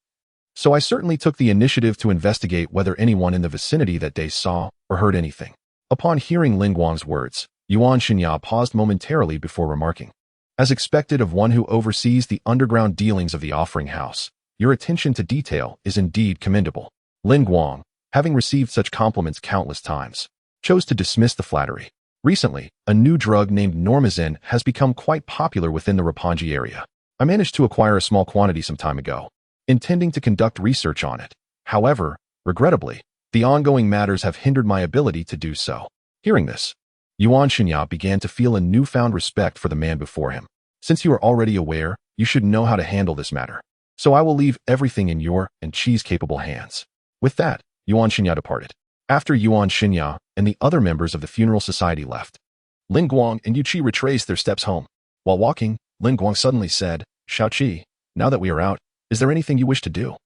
So I certainly took the initiative to investigate whether anyone in the vicinity that day saw or heard anything." Upon hearing Lin Guang's words, Yuan Xinya paused momentarily before remarking, "As expected of one who oversees the underground dealings of the offering house, your attention to detail is indeed commendable." Lin Guang, having received such compliments countless times, chose to dismiss the flattery. Recently, a new drug named Normazin has become quite popular within the Roppongi area. I managed to acquire a small quantity some time ago, intending to conduct research on it. However, regrettably, the ongoing matters have hindered my ability to do so. Hearing this, Yuan Xinya began to feel a newfound respect for the man before him. "Since you are already aware, you should know how to handle this matter. So I will leave everything in your and Chi's capable hands." With that, Yuan Xinya departed. After Yuan Xinya and the other members of the funeral society left, Lin Guang and Yu Qi retraced their steps home. While walking, Lin Guang suddenly said, "Xiaoqi, now that we are out, is there anything you wish to do?"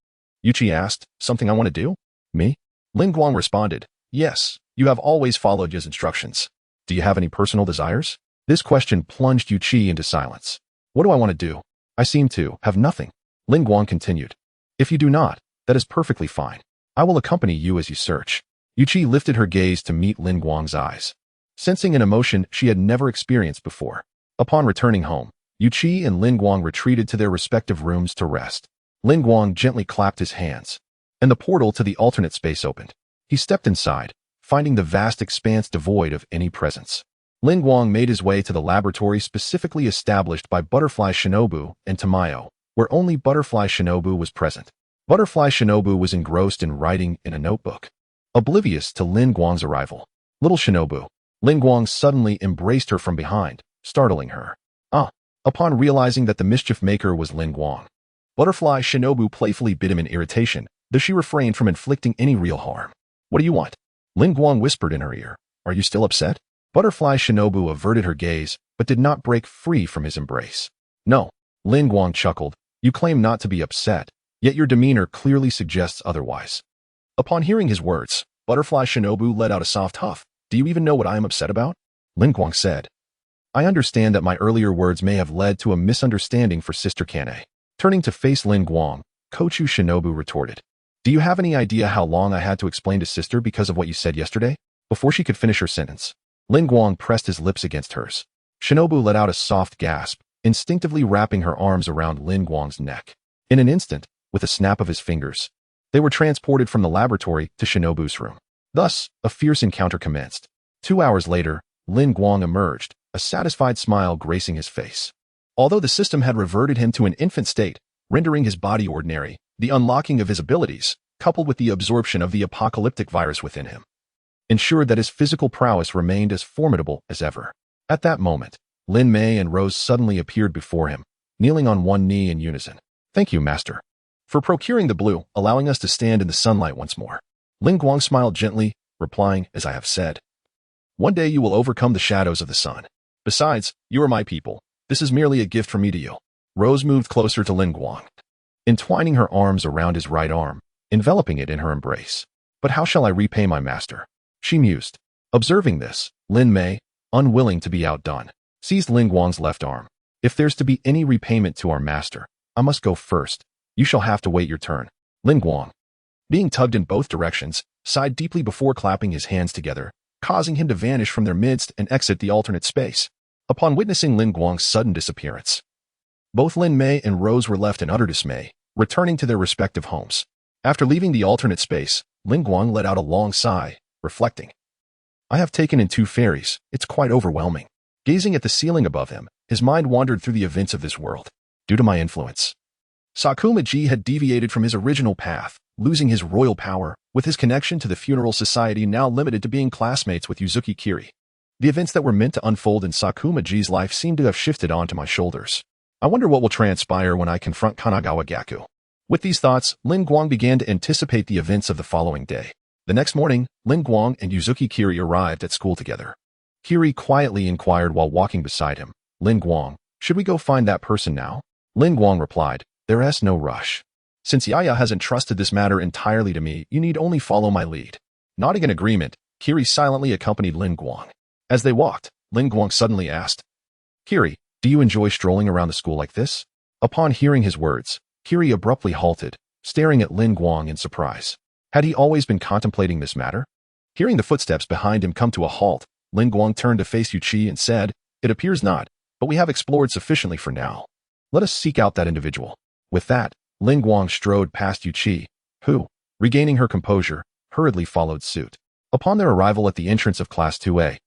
Yuqi asked, "Something I want to do?" "Me?" Lin Guang responded, "Yes, you have always followed his instructions. Do you have any personal desires?" This question plunged Yuqi into silence. "What do I want to do? I seem to have nothing." Lin Guang continued, "If you do not, that is perfectly fine. I will accompany you as you search." Yuqi lifted her gaze to meet Lin Guang's eyes, sensing an emotion she had never experienced before. Upon returning home, Yuqi and Lin Guang retreated to their respective rooms to rest. Lin Guang gently clapped his hands, and the portal to the alternate space opened. He stepped inside, finding the vast expanse devoid of any presence. Lin Guang made his way to the laboratory specifically established by Butterfly Shinobu and Tamayo, where only Butterfly Shinobu was present. Butterfly Shinobu was engrossed in writing in a notebook, oblivious to Lin Guang's arrival. "Little Shinobu." Lin Guang suddenly embraced her from behind, startling her. Upon realizing that the mischief maker was Lin Guang, Butterfly Shinobu playfully bit him in irritation, though she refrained from inflicting any real harm. "What do you want?" Lin Guang whispered in her ear. "Are you still upset?" Butterfly Shinobu averted her gaze, but did not break free from his embrace. "No." Lin Guang chuckled. "You claim not to be upset, yet your demeanor clearly suggests otherwise." Upon hearing his words, Butterfly Shinobu let out a soft huff. "Do you even know what I am upset about?" Lin Guang said, "I understand that my earlier words may have led to a misunderstanding for Sister Kane." Turning to face Lin Guang, Kochu Shinobu retorted, "Do you have any idea how long I had to explain to Sister because of what you said yesterday?" Before she could finish her sentence, Lin Guang pressed his lips against hers. Shinobu let out a soft gasp, instinctively wrapping her arms around Lin Guang's neck. In an instant, with a snap of his fingers, they were transported from the laboratory to Shinobu's room. Thus, a fierce encounter commenced. 2 hours later, Lin Guang emerged, a satisfied smile gracing his face. Although the system had reverted him to an infant state, rendering his body ordinary, the unlocking of his abilities, coupled with the absorption of the apocalyptic virus within him, ensured that his physical prowess remained as formidable as ever. At that moment, Lin Mei and Rose suddenly appeared before him, kneeling on one knee in unison. "Thank you, Master, for procuring the blue, allowing us to stand in the sunlight once more." Lin Guang smiled gently, replying, "As I have said, one day you will overcome the shadows of the sun. Besides, you are my people. This is merely a gift from me to you." Rose moved closer to Lin Guang, entwining her arms around his right arm, enveloping it in her embrace. "But how shall I repay my master?" she mused. Observing this, Lin Mei, unwilling to be outdone, seized Lin Guang's left arm. "If there's to be any repayment to our master, I must go first. You shall have to wait your turn." Lin Guang, being tugged in both directions, sighed deeply before clapping his hands together, causing him to vanish from their midst and exit the alternate space. Upon witnessing Lin Guang's sudden disappearance, both Lin Mei and Rose were left in utter dismay, returning to their respective homes. After leaving the alternate space, Lin Guang let out a long sigh, reflecting, "I have taken in 2 fairies, it's quite overwhelming." Gazing at the ceiling above him, his mind wandered through the events of this world. Due to my influence, Sakuma-ji had deviated from his original path, losing his royal power, with his connection to the funeral society now limited to being classmates with Yuzuki Kiri. The events that were meant to unfold in Sakuma-ji's life seemed to have shifted onto my shoulders. I wonder what will transpire when I confront Kanagawa Gaku. With these thoughts, Lin Guang began to anticipate the events of the following day. The next morning, Lin Guang and Yuzuki Kiri arrived at school together. Kiri quietly inquired while walking beside him, "Lin Guang, should we go find that person now?" Lin Guang replied, "There is no rush. Since Yaya has entrusted this matter entirely to me, you need only follow my lead." Nodding in agreement, Kiri silently accompanied Lin Guang. As they walked, Lin Guang suddenly asked, "Kiri, do you enjoy strolling around the school like this?" Upon hearing his words, Kiri abruptly halted, staring at Lin Guang in surprise. Had he always been contemplating this matter? Hearing the footsteps behind him come to a halt, Lin Guang turned to face Yuqi and said, "It appears not, but we have explored sufficiently for now. Let us seek out that individual." With that, Lin Guang strode past Yuqi, who, regaining her composure, hurriedly followed suit. Upon their arrival at the entrance of Class 2A,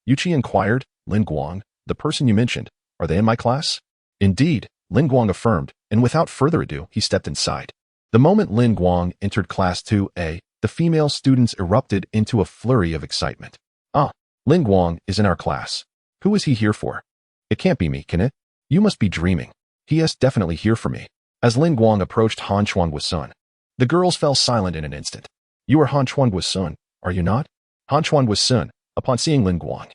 Yuqi inquired, "Lin Guang, the person you mentioned, are they in my class?" "Indeed," Lin Guang affirmed, and without further ado, he stepped inside. The moment Lin Guang entered Class 2A, the female students erupted into a flurry of excitement. "Ah, Lin Guang is in our class. Who is he here for? It can't be me, can it? You must be dreaming. He is definitely here for me." As Lin Guang approached Han Chuangua's son, the girls fell silent in an instant. "You are Han Chuangua's son, are you not?" Han Chuangua's son, upon seeing Lin Guang,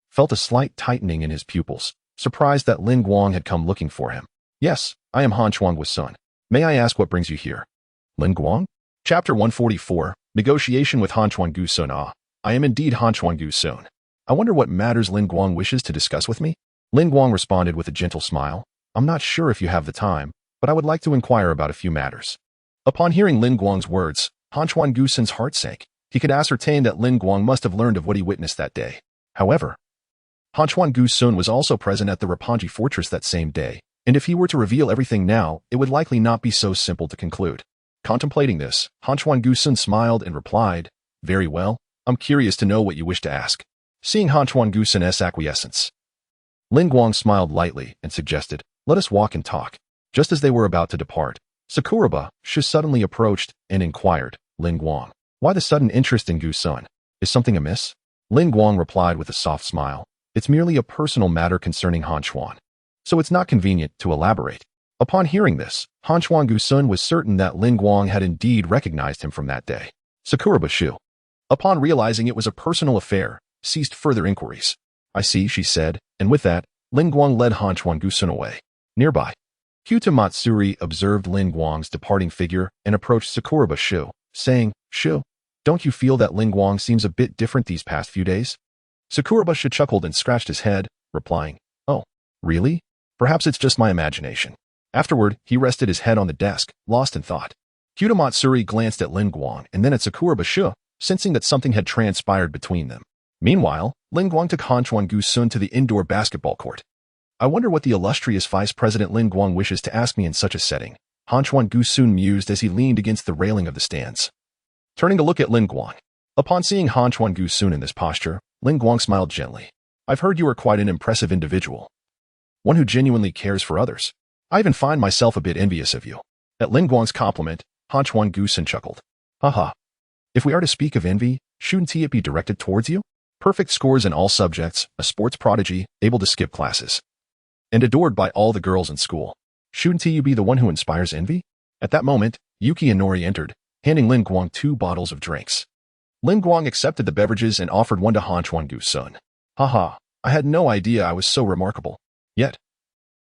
felt a slight tightening in his pupils, surprised that Lin Guang had come looking for him. Yes, I am Han Chuangu's son. May I ask what brings you here? Lin Guang? Chapter 144, Negotiation with Han Chuangu's son. I am indeed Han Chuangu's son. I wonder what matters Lin Guang wishes to discuss with me? Lin Guang responded with a gentle smile. I'm not sure if you have the time, but I would like to inquire about a few matters. Upon hearing Lin Guang's words, Han Chuangu's son's heart sank. He could ascertain that Lin Guang must have learned of what he witnessed that day. However, Han Chuangu's son was also present at the Roppongi fortress that same day, and if he were to reveal everything now, it would likely not be so simple to conclude. Contemplating this, Han Chuangu's son smiled and replied, Very well, I'm curious to know what you wish to ask. Seeing Han Chuangu's son's acquiescence, Lin Guang smiled lightly and suggested, Let us walk and talk. Just as they were about to depart, Sakuraba suddenly approached and inquired, Lin Guang, why the sudden interest in Gu's son? Is something amiss? Lin Guang replied with a soft smile, It's merely a personal matter concerning Han Chuan, so it's not convenient to elaborate. Upon hearing this, Han Chuangu's son was certain that Lin Guang had indeed recognized him from that day. Sakuraba Shu, upon realizing it was a personal affair, ceased further inquiries. I see, she said, and with that, Lin Guang led Han Chuangu's son away. Nearby, Kyuta Matsuri observed Lin Guang's departing figure and approached Sakuraba Shu, saying, Shu, don't you feel that Lin Guang seems a bit different these past few days? Sakuraba Shu chuckled and scratched his head, replying, Oh, really? Perhaps it's just my imagination. Afterward, he rested his head on the desk, lost in thought. Kyuta Matsuri glanced at Lin Guang and then at Sakuraba Shu, sensing that something had transpired between them. Meanwhile, Lin Guang took Han Chuangu's son to the indoor basketball court. I wonder what the illustrious Vice President Lin Guang wishes to ask me in such a setting, Han Chuangu's son mused as he leaned against the railing of the stands. Turning to look at Lin Guang. Upon seeing Han Chuangu's son in this posture, Lin Guang smiled gently. I've heard you are quite an impressive individual. One who genuinely cares for others. I even find myself a bit envious of you. At Lin Guang's compliment, Han Chuangu's son chuckled. Haha. If we are to speak of envy, shouldn't it be directed towards you? Perfect scores in all subjects, a sports prodigy, able to skip classes, and adored by all the girls in school. Shouldn't you be the one who inspires envy? At that moment, Yuki and Nori entered, handing Lin Guang 2 bottles of drinks. Lin Guang accepted the beverages and offered one to Han Chuangu's son. Haha, I had no idea I was so remarkable. Yet,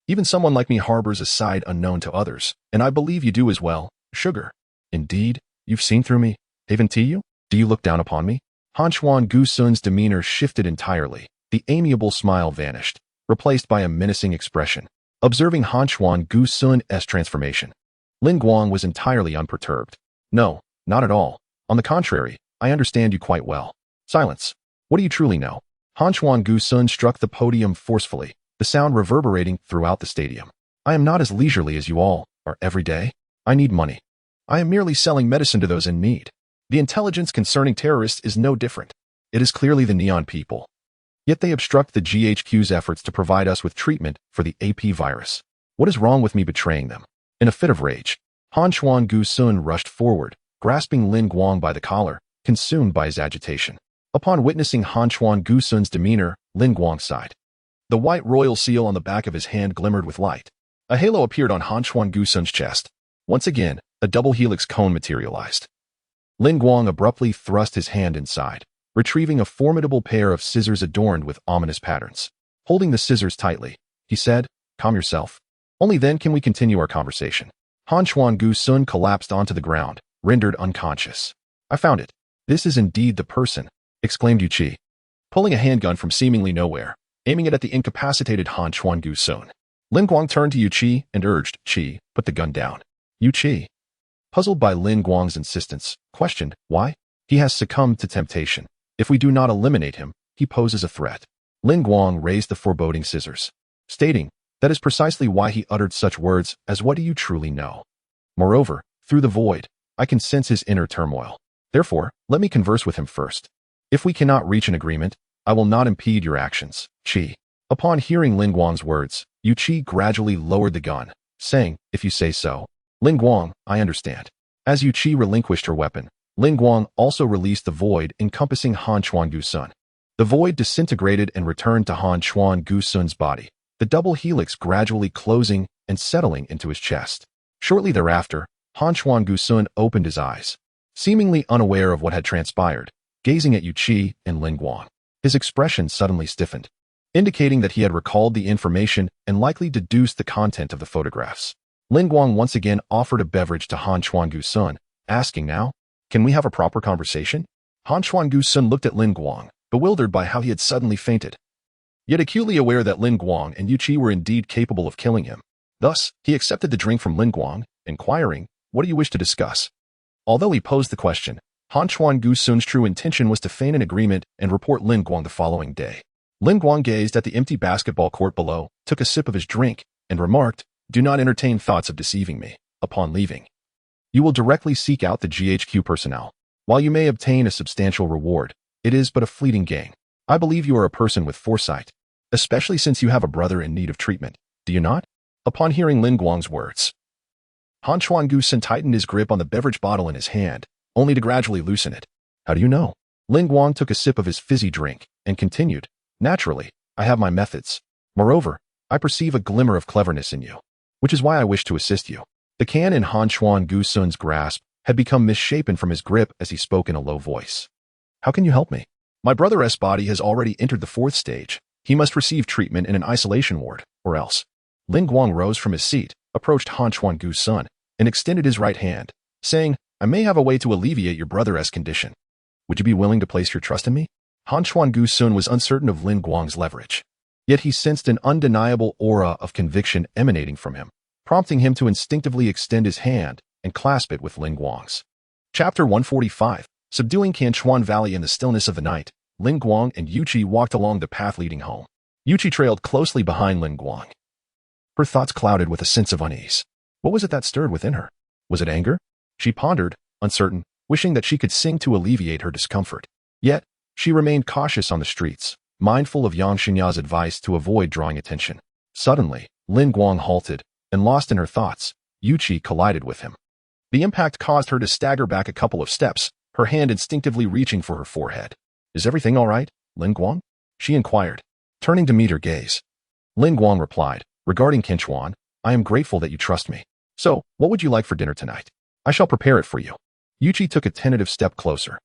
even someone like me harbors a side unknown to others, and I believe you do as well, sugar. Indeed, you've seen through me, haven't you? Do you look down upon me? Han Chuangu's son's demeanor shifted entirely. The amiable smile vanished, replaced by a menacing expression. Observing Han Chuangu's son's transformation, Lin Guang was entirely unperturbed. No, not at all. On the contrary, I understand you quite well. Silence. What do you truly know? Han Chuangu's son struck the podium forcefully, the sound reverberating throughout the stadium. I am not as leisurely as you all are every day. I need money. I am merely selling medicine to those in need. The intelligence concerning terrorists is no different. It is clearly the Neon people. Yet they obstruct the GHQ's efforts to provide us with treatment for the AP virus. What is wrong with me betraying them? In a fit of rage, Han Chuangu's son rushed forward, grasping Lin Guang by the collar, consumed by his agitation. Upon witnessing Han Chuangu's son's demeanor, Lin Guang sighed. The white royal seal on the back of his hand glimmered with light. A halo appeared on Han Chuangu's son's chest. Once again, a double helix cone materialized. Lin Guang abruptly thrust his hand inside, retrieving a formidable pair of scissors adorned with ominous patterns. Holding the scissors tightly, he said, Calm yourself. Only then can we continue our conversation. Han Chuangu's son collapsed onto the ground, rendered unconscious. I found it. This is indeed the person, exclaimed Yu Qi, pulling a handgun from seemingly nowhere, aiming it at the incapacitated Han Chuangu's son. Lin Guang turned to Yu Qi and urged, Qi, put the gun down. Yu Qi, puzzled by Lin Guang's insistence, questioned, why? He has succumbed to temptation. If we do not eliminate him, he poses a threat. Lin Guang raised the foreboding scissors, stating, that is precisely why he uttered such words as what do you truly know? Moreover, through the void, I can sense his inner turmoil. Therefore, let me converse with him first. If we cannot reach an agreement, I will not impede your actions, Qi. Upon hearing Lin Guang's words, Yu Qi gradually lowered the gun, saying, if you say so. Lin Guang, I understand. As Yu Qi relinquished her weapon, Lin Guang also released the void encompassing Han Chuangu's son. The void disintegrated and returned to Han Chuangu's son's body, the double helix gradually closing and settling into his chest. Shortly thereafter, Han Chuangu's son opened his eyes, seemingly unaware of what had transpired, gazing at Yu Qi and Lin Guang. His expression suddenly stiffened. indicating that he had recalled the information and likely deduced the content of the photographs. Lin Guang once again offered a beverage to Han Chuan-gu-sun, asking now, "Can we have a proper conversation?" Han Chuan-gu-sun looked at Lin Guang, bewildered by how he had suddenly fainted. Yet acutely aware that Lin Guang and Yu Qi were indeed capable of killing him. Thus, he accepted the drink from Lin Guang, inquiring, "What do you wish to discuss?" Although he posed the question, Han Chuan-gu-sun's true intention was to feign an agreement and report Lin Guang the following day. Lin Guang gazed at the empty basketball court below, took a sip of his drink, and remarked, "Do not entertain thoughts of deceiving me. Upon leaving, you will directly seek out the GHQ personnel. While you may obtain a substantial reward, it is but a fleeting gain. I believe you are a person with foresight, especially since you have a brother in need of treatment. Do you not?" Upon hearing Lin Guang's words, Han Chuan-gu-sun tightened his grip on the beverage bottle in his hand, only to gradually loosen it. "How do you know?" Lin Guang took a sip of his fizzy drink and continued, "Naturally, I have my methods. Moreover, I perceive a glimmer of cleverness in you, which is why I wish to assist you." The can in Han Chuan-gu-sun's grasp had become misshapen from his grip as he spoke in a low voice. "How can you help me? My brother's body has already entered the 4th stage. He must receive treatment in an isolation ward, or else." Lin Guang rose from his seat, approached Han Chuan-gu-sun, and extended his right hand, saying, "I may have a way to alleviate your brother's condition. Would you be willing to place your trust in me?" Han Chuan-gu-sun was uncertain of Lin Guang's leverage. Yet he sensed an undeniable aura of conviction emanating from him, prompting him to instinctively extend his hand and clasp it with Lin Guang's. Chapter 145. Subduing Kanchuan Valley in the stillness of the night, Lin Guang and Yu Qi walked along the path leading home. Yu Qi trailed closely behind Lin Guang. Her thoughts clouded with a sense of unease. What was it that stirred within her? Was it anger? She pondered, uncertain, wishing that she could sing to alleviate her discomfort. Yet, she remained cautious on the streets, mindful of Yang Xinya's advice to avoid drawing attention. Suddenly, Lin Guang halted, and lost in her thoughts, Yu Qi collided with him. The impact caused her to stagger back a couple of steps, her hand instinctively reaching for her forehead. "Is everything all right, Lin Guang?" she inquired, turning to meet her gaze. Lin Guang replied, "Regarding Kanchuan, I am grateful that you trust me. So, what would you like for dinner tonight? I shall prepare it for you." Yu Qi took a tentative step closer.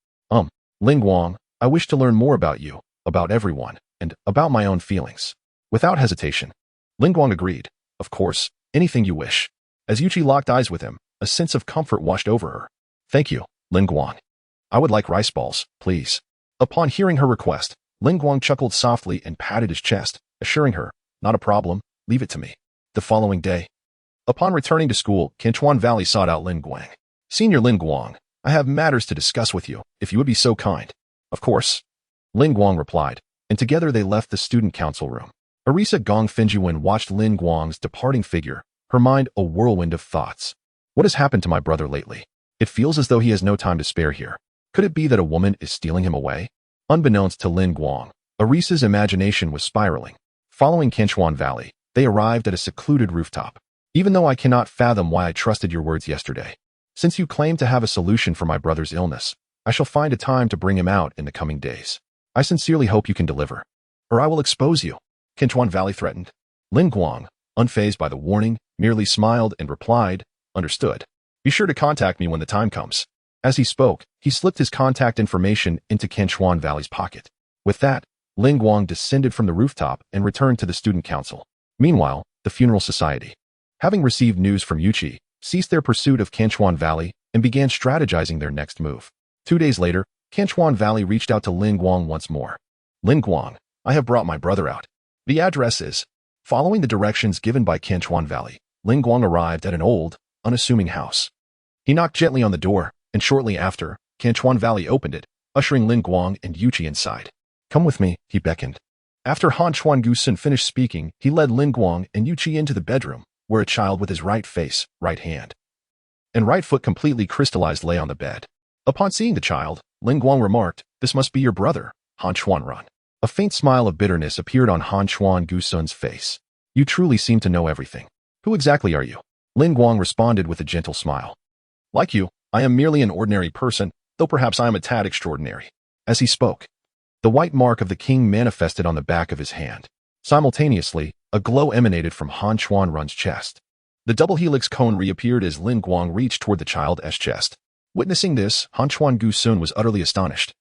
Lin Guang, I wish to learn more about you, about everyone, and about my own feelings." Without hesitation, Lin Guang agreed, "Of course, anything you wish." As Yu Qi locked eyes with him, a sense of comfort washed over her. "Thank you, Lin Guang. I would like rice balls, please." Upon hearing her request, Lin Guang chuckled softly and patted his chest, assuring her, "Not a problem, leave it to me." The following day, upon returning to school, Kanchuan Valley sought out Lin Guang. "Senior Lin Guang, I have matters to discuss with you, if you would be so kind." "Of course," Lin Guang replied, and together they left the student council room. Arisa Gong Finjuan watched Lin Guang's departing figure, her mind a whirlwind of thoughts. What has happened to my brother lately? It feels as though he has no time to spare here. Could it be that a woman is stealing him away? Unbeknownst to Lin Guang, Arisa's imagination was spiraling. Following Kanchuan Valley, they arrived at a secluded rooftop. "Even though I cannot fathom why I trusted your words yesterday, since you claim to have a solution for my brother's illness, I shall find a time to bring him out in the coming days. I sincerely hope you can deliver, or I will expose you," Kanchuan Valley threatened. Lin Guang, unfazed by the warning, merely smiled and replied, "Understood. Be sure to contact me when the time comes." As he spoke, he slipped his contact information into Kanchuan Valley's pocket. With that, Lin Guang descended from the rooftop and returned to the student council. Meanwhile, the funeral society, having received news from Yu Qi, ceased their pursuit of Kanchuan Valley and began strategizing their next move. 2 days later, Kanchuan Valley reached out to Lin Guang once more. "Lin Guang, I have brought my brother out. The address is..." Following the directions given by Kanchuan Valley, Lin Guang arrived at an old, unassuming house. He knocked gently on the door, and shortly after, Kanchuan Valley opened it, ushering Lin Guang and Yu Qi inside. "Come with me," he beckoned. After Han Chuan-gu-sun finished speaking, he led Lin Guang and Yu Qi into the bedroom, where a child with his right face, right hand, and right foot completely crystallized lay on the bed. Upon seeing the child, Lin Guang remarked, "This must be your brother, Han Chuan-ran." A faint smile of bitterness appeared on Han Chuan-gu-sun's face. "You truly seem to know everything. Who exactly are you?" Lin Guang responded with a gentle smile. "Like you, I am merely an ordinary person, though perhaps I am a tad extraordinary." As he spoke, the white mark of the king manifested on the back of his hand. Simultaneously, a glow emanated from Han Chuan-ran's chest. The double helix cone reappeared as Lin Guang reached toward the child's chest. Witnessing this, Han Chuan-gu-sun was utterly astonished,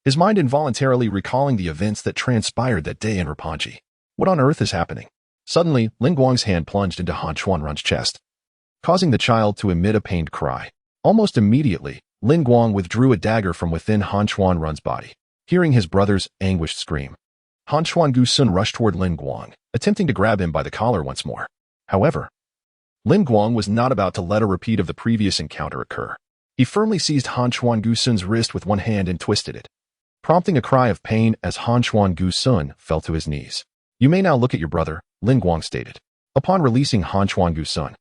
his mind involuntarily recalling the events that transpired that day in Roppongi. What on earth is happening? Suddenly, Lin Guang's hand plunged into Han Chuanrun's chest, causing the child to emit a pained cry. Almost immediately, Lin Guang withdrew a dagger from within Han Chuanrun's body. Hearing his brother's anguished scream, Han Chuangusun rushed toward Lin Guang, attempting to grab him by the collar once more. However, Lin Guang was not about to let a repeat of the previous encounter occur. He firmly seized Han Chuangusun's wrist with one hand and twisted it, prompting a cry of pain as Han Chuangusun fell to his knees. You may now look at your brother, Lin Guang stated. Upon releasing Han Chuangusun,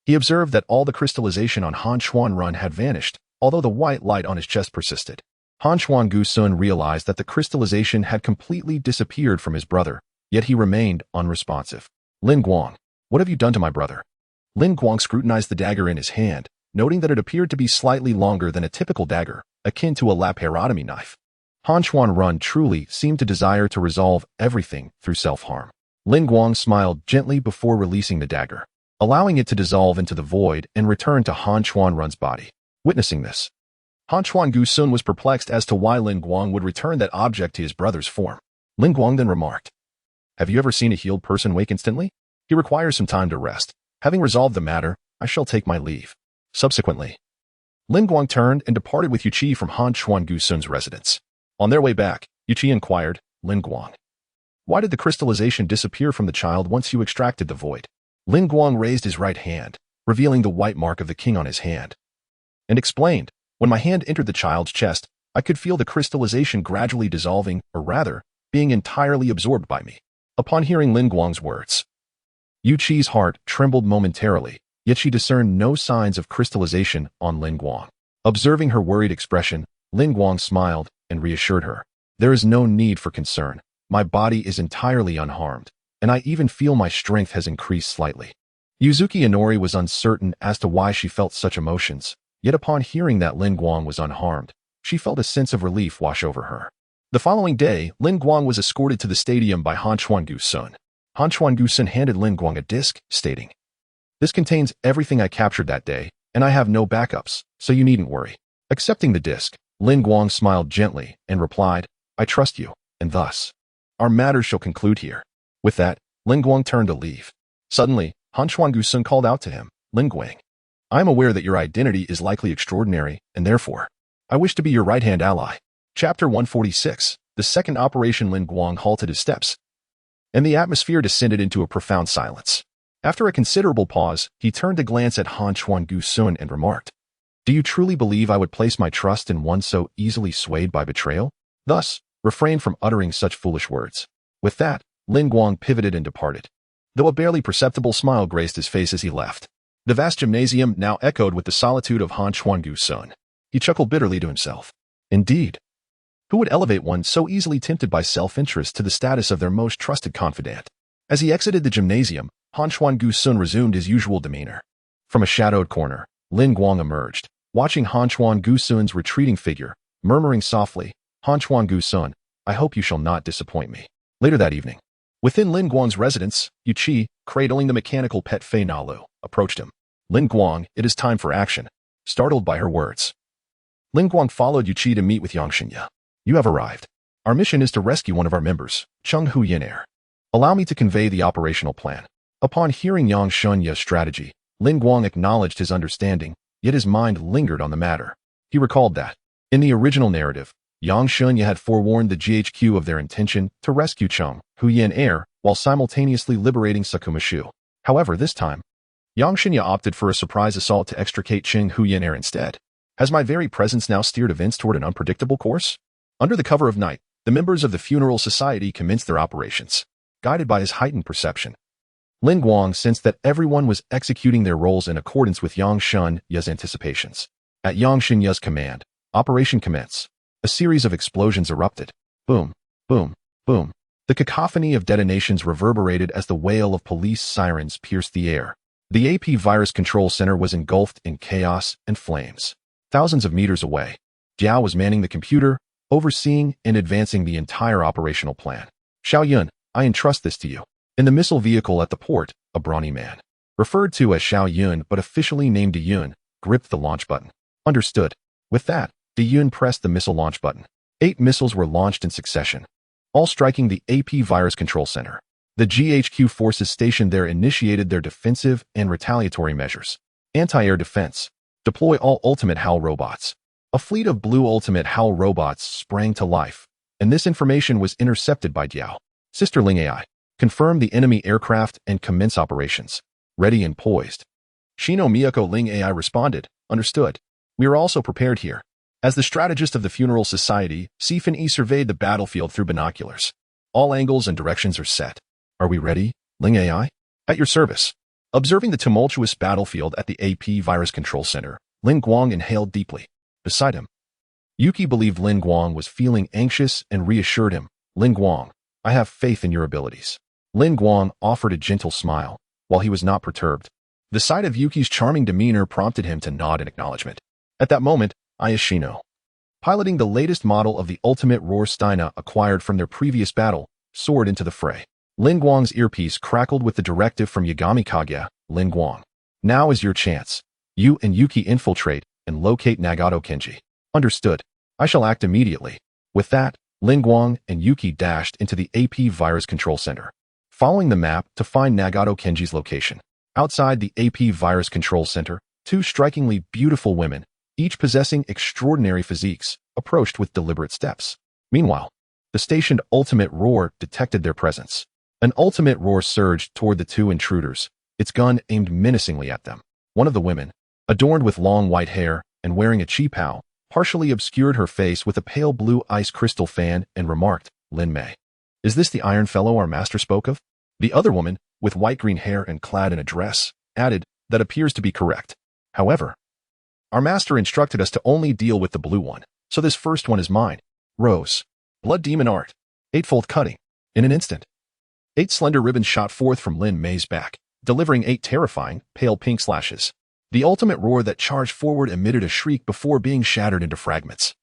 he observed that all the crystallization on Han Chuanrun had vanished, although the white light on his chest persisted. Han Chuangusun realized that the crystallization had completely disappeared from his brother, yet he remained unresponsive. Lin Guang, what have you done to my brother? Lin Guang scrutinized the dagger in his hand, noting that it appeared to be slightly longer than a typical dagger, akin to a laparotomy knife. Han Chuanrun truly seemed to desire to resolve everything through self-harm. Lin Guang smiled gently before releasing the dagger, allowing it to dissolve into the void and return to Han Chuanrun's body. Witnessing this, Han Chuangusun was perplexed as to why Lin Guang would return that object to his brother's form. Lin Guang then remarked, "Have you ever seen a healed person wake instantly? He requires some time to rest. Having resolved the matter, I shall take my leave." Subsequently, Lin Guang turned and departed with Yuqi from Han Chuangusun's residence. On their way back, Yuqi inquired, "Lin Guang, why did the crystallization disappear from the child once you extracted the void?" Lin Guang raised his right hand, revealing the white mark of the king on his hand, and explained, "When my hand entered the child's chest, I could feel the crystallization gradually dissolving, or rather, being entirely absorbed by me." Upon hearing Lin Guang's words, Yuqi's heart trembled momentarily, yet she discerned no signs of crystallization on Lin Guang. Observing her worried expression, Lin Guang smiled and reassured her. "There is no need for concern. My body is entirely unharmed, and I even feel my strength has increased slightly." Yuzuki Inori was uncertain as to why she felt such emotions, yet upon hearing that Lin Guang was unharmed, she felt a sense of relief wash over her. The following day, Lin Guang was escorted to the stadium by Han Chuangusun. Han Chuangusun handed Lin Guang a disc, stating, "This contains everything I captured that day, and I have no backups, so you needn't worry." Accepting the disc, Lin Guang smiled gently and replied, "I trust you, and thus, our matters shall conclude here." With that, Lin Guang turned to leave. Suddenly, Han Chuangusun called out to him, "Lin Guang, I am aware that your identity is likely extraordinary, and therefore, I wish to be your right-hand ally." Chapter 146. The second operation. Lin Guang halted his steps, and the atmosphere descended into a profound silence. After a considerable pause, he turned to glance at Han Chuangusun and remarked, "Do you truly believe I would place my trust in one so easily swayed by betrayal? Thus, refrain from uttering such foolish words." With that, Lin Guang pivoted and departed, though a barely perceptible smile graced his face as he left. The vast gymnasium now echoed with the solitude of Han Chuangusun. He chuckled bitterly to himself. Indeed, who would elevate one so easily tempted by self-interest to the status of their most trusted confidant? As he exited the gymnasium, Han Chuangusun resumed his usual demeanor. From a shadowed corner, Lin Guang emerged, watching Han Chuangusun's retreating figure, murmuring softly, "Han Chuangusun, I hope you shall not disappoint me." Later that evening, within Lin Guang's residence, Yuqi, cradling the mechanical pet Fei Nalu, approached him. "Lin Guang, it is time for action." Startled by her words, Lin Guang followed Yuqi to meet with Yang Shinya. "You have arrived. Our mission is to rescue one of our members, Chung Huyen Air. Allow me to convey the operational plan." Upon hearing Yang Shunya's strategy, Lin Guang acknowledged his understanding, yet his mind lingered on the matter. He recalled that, in the original narrative, Yang Shunya had forewarned the GHQ of their intention to rescue Chung Huyen Air while simultaneously liberating Sakumashu. However, this time, Yang Shunya opted for a surprise assault to extricate Chung Huyen Air instead. Has my very presence now steered events toward an unpredictable course? Under the cover of night, the members of the funeral society commenced their operations. Guided by his heightened perception, Lin Guang sensed that everyone was executing their roles in accordance with Yang Shunya's anticipations. At Yang Shunya's command, operation commenced. A series of explosions erupted. Boom, boom, boom. The cacophony of detonations reverberated as the wail of police sirens pierced the air. The AP Virus Control Center was engulfed in chaos and flames. Thousands of meters away, Jiao was manning the computer, overseeing and advancing the entire operational plan. "Xiao Yun, I entrust this to you." In the missile vehicle at the port, a brawny man, referred to as Xiao Yun but officially named De Yun, gripped the launch button. Understood. With that, De Yun pressed the missile launch button. 8 missiles were launched in succession, all striking the AP Virus Control Center. The GHQ forces stationed there initiated their defensive and retaliatory measures. Anti-air defense. Deploy all Ultimate HAL robots. A fleet of blue Ultimate HAL robots sprang to life, and this information was intercepted by Diao. Sister Ling AI. Confirm the enemy aircraft and commence operations. Ready and poised. Shino Miyako Ling AI responded, understood. We are also prepared here. As the strategist of the Funeral Society, Sifin E surveyed the battlefield through binoculars. All angles and directions are set. Are we ready, Ling AI? At your service. Observing the tumultuous battlefield at the AP Virus Control Center, Lin Guang inhaled deeply. Beside him, Yuki believed Lin Guang was feeling anxious and reassured him. Lin Guang, I have faith in your abilities. Lin Guang offered a gentle smile, while he was not perturbed. The sight of Yuki's charming demeanor prompted him to nod in acknowledgement. At that moment, Ayashino, piloting the latest model of the Ultimate Roar Steina acquired from their previous battle, soared into the fray. Lin Guang's earpiece crackled with the directive from Yagami Kage. Lin Guang, now is your chance. You and Yuki infiltrate and locate Nagato Kenji. Understood. I shall act immediately. With that, Lin Guang and Yuki dashed into the AP Virus Control Center, following the map to find Nagato Kenji's location. Outside the AP Virus Control Center, two strikingly beautiful women, each possessing extraordinary physiques, approached with deliberate steps. Meanwhile, the stationed Ultimate Roar detected their presence. An Ultimate Roar surged toward the two intruders, its gun aimed menacingly at them. One of the women, adorned with long white hair and wearing a qipao, partially obscured her face with a pale blue ice crystal fan and remarked, Lin Mei. Is this the iron fellow our master spoke of? The other woman, with white-green hair and clad in a dress, added, that appears to be correct. However, our master instructed us to only deal with the blue one, so this first one is mine. Rose. Blood Demon Art. Eightfold cutting. In an instant, 8 slender ribbons shot forth from Lin Mei's back, delivering 8 terrifying, pale pink slashes. The Ultimate Roar that charged forward emitted a shriek before being shattered into fragments.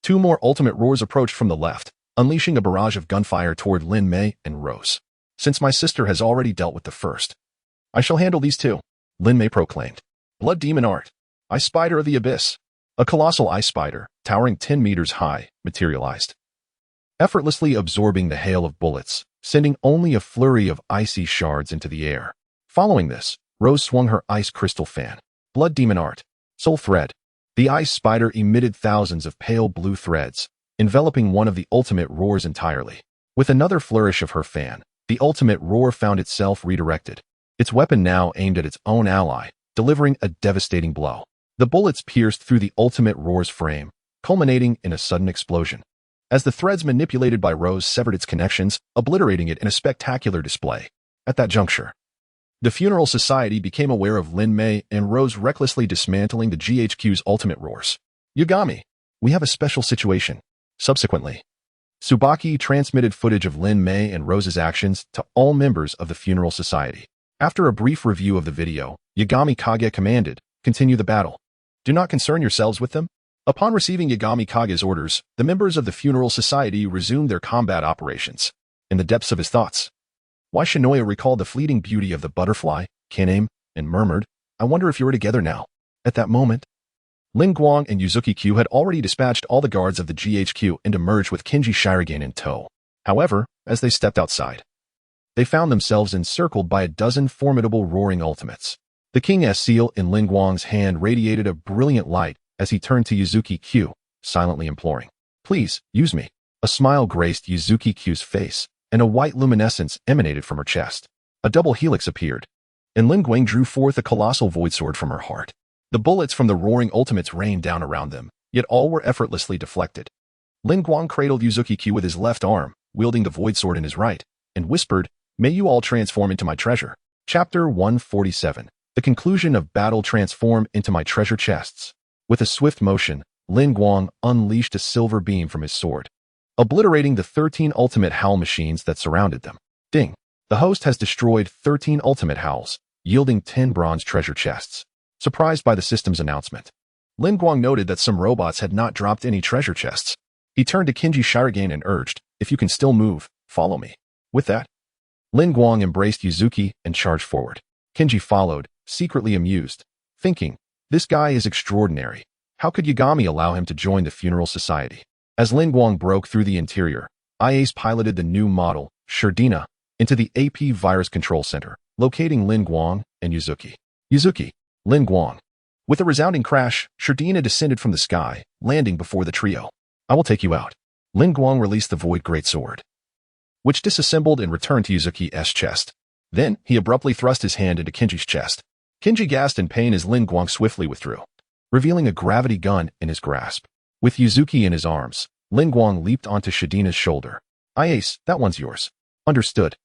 2 more Ultimate Roars approached from the left, unleashing a barrage of gunfire toward Lin Mei and Rose. Since my sister has already dealt with the first, I shall handle these 2, Lin Mei proclaimed. Blood Demon Art. Ice Spider of the Abyss. A colossal ice spider, towering 10 meters high, materialized, effortlessly absorbing the hail of bullets, sending only a flurry of icy shards into the air. Following this, Rose swung her ice crystal fan. Blood Demon Art. Soul Thread. The ice spider emitted thousands of pale blue threads, enveloping one of the Ultimate Roars entirely. With another flourish of her fan, the Ultimate Roar found itself redirected. Its weapon now aimed at its own ally, delivering a devastating blow. The bullets pierced through the Ultimate Roar's frame, culminating in a sudden explosion. As the threads manipulated by Rose severed its connections, obliterating it in a spectacular display. At that juncture, the Funeral Society became aware of Lin Mei and Rose recklessly dismantling the GHQ's Ultimate Roars. Yagami, we have a special situation. Subsequently, Tsubaki transmitted footage of Lin Mei and Rose's actions to all members of the Funeral Society. After a brief review of the video, Yagami Kage commanded, continue the battle. Do not concern yourselves with them. Upon receiving Yagami Kage's orders, the members of the Funeral Society resumed their combat operations. In the depths of his thoughts, why Shinoya recalled the fleeting beauty of the butterfly, Kaname, and murmured, I wonder if you're together now. At that moment, Lin Guang and Yuzuki Q had already dispatched all the guards of the GHQ and emerged with Kenji Shirogane in tow. However, as they stepped outside, they found themselves encircled by a dozen formidable roaring ultimates. The King's seal in Lin Guang's hand radiated a brilliant light as he turned to Yuzuki Q, silently imploring, please, use me. A smile graced Yuzuki Q's face, and a white luminescence emanated from her chest. A double helix appeared, and Lin Guang drew forth a colossal void sword from her heart. The bullets from the roaring ultimates rained down around them, yet all were effortlessly deflected. Lin Guang cradled Yuzuki Q with his left arm, wielding the void sword in his right, and whispered, may you all transform into my treasure. Chapter 147. The conclusion of battle transform into my treasure chests. With a swift motion, Lin Guang unleashed a silver beam from his sword, obliterating the 13 ultimate howl machines that surrounded them. Ding! The host has destroyed 13 ultimate howls, yielding 10 bronze treasure chests. Surprised by the system's announcement, Lin Guang noted that some robots had not dropped any treasure chests. He turned to Kenji Shirogane and urged, if you can still move, follow me. With that, Lin Guang embraced Yuzuki and charged forward. Kenji followed, secretly amused, thinking, this guy is extraordinary. How could Yagami allow him to join the Funeral Society? As Lin Guang broke through the interior, IAs piloted the new model, Shurdina, into the AP Virus Control Center, locating Lin Guang and Yuzuki. Yuzuki, Lin Guang. With a resounding crash, Shardina descended from the sky, landing before the trio. I will take you out. Lin Guang released the Void Greatsword, which disassembled and returned to Yuzuki's chest. Then, he abruptly thrust his hand into Kenji's chest. Kenji gasped in pain as Lin Guang swiftly withdrew, revealing a gravity gun in his grasp. With Yuzuki in his arms, Lin Guang leaped onto Shadina's shoulder. Ace, that one's yours. Understood.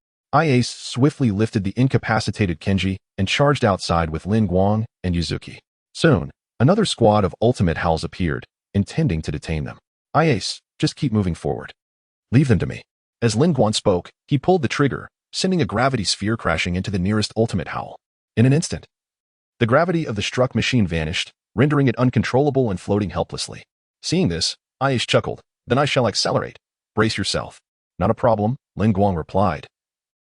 Ace swiftly lifted the incapacitated Kenji and charged outside with Lin Guang and Yuzuki. Soon, another squad of ultimate howls appeared, intending to detain them. Ace, just keep moving forward. Leave them to me. As Lin Guang spoke, he pulled the trigger, sending a gravity sphere crashing into the nearest ultimate howl. In an instant, the gravity of the struck machine vanished, rendering it uncontrollable and floating helplessly. Seeing this, Ace chuckled. Then I shall accelerate. Brace yourself. Not a problem, Lin Guang replied,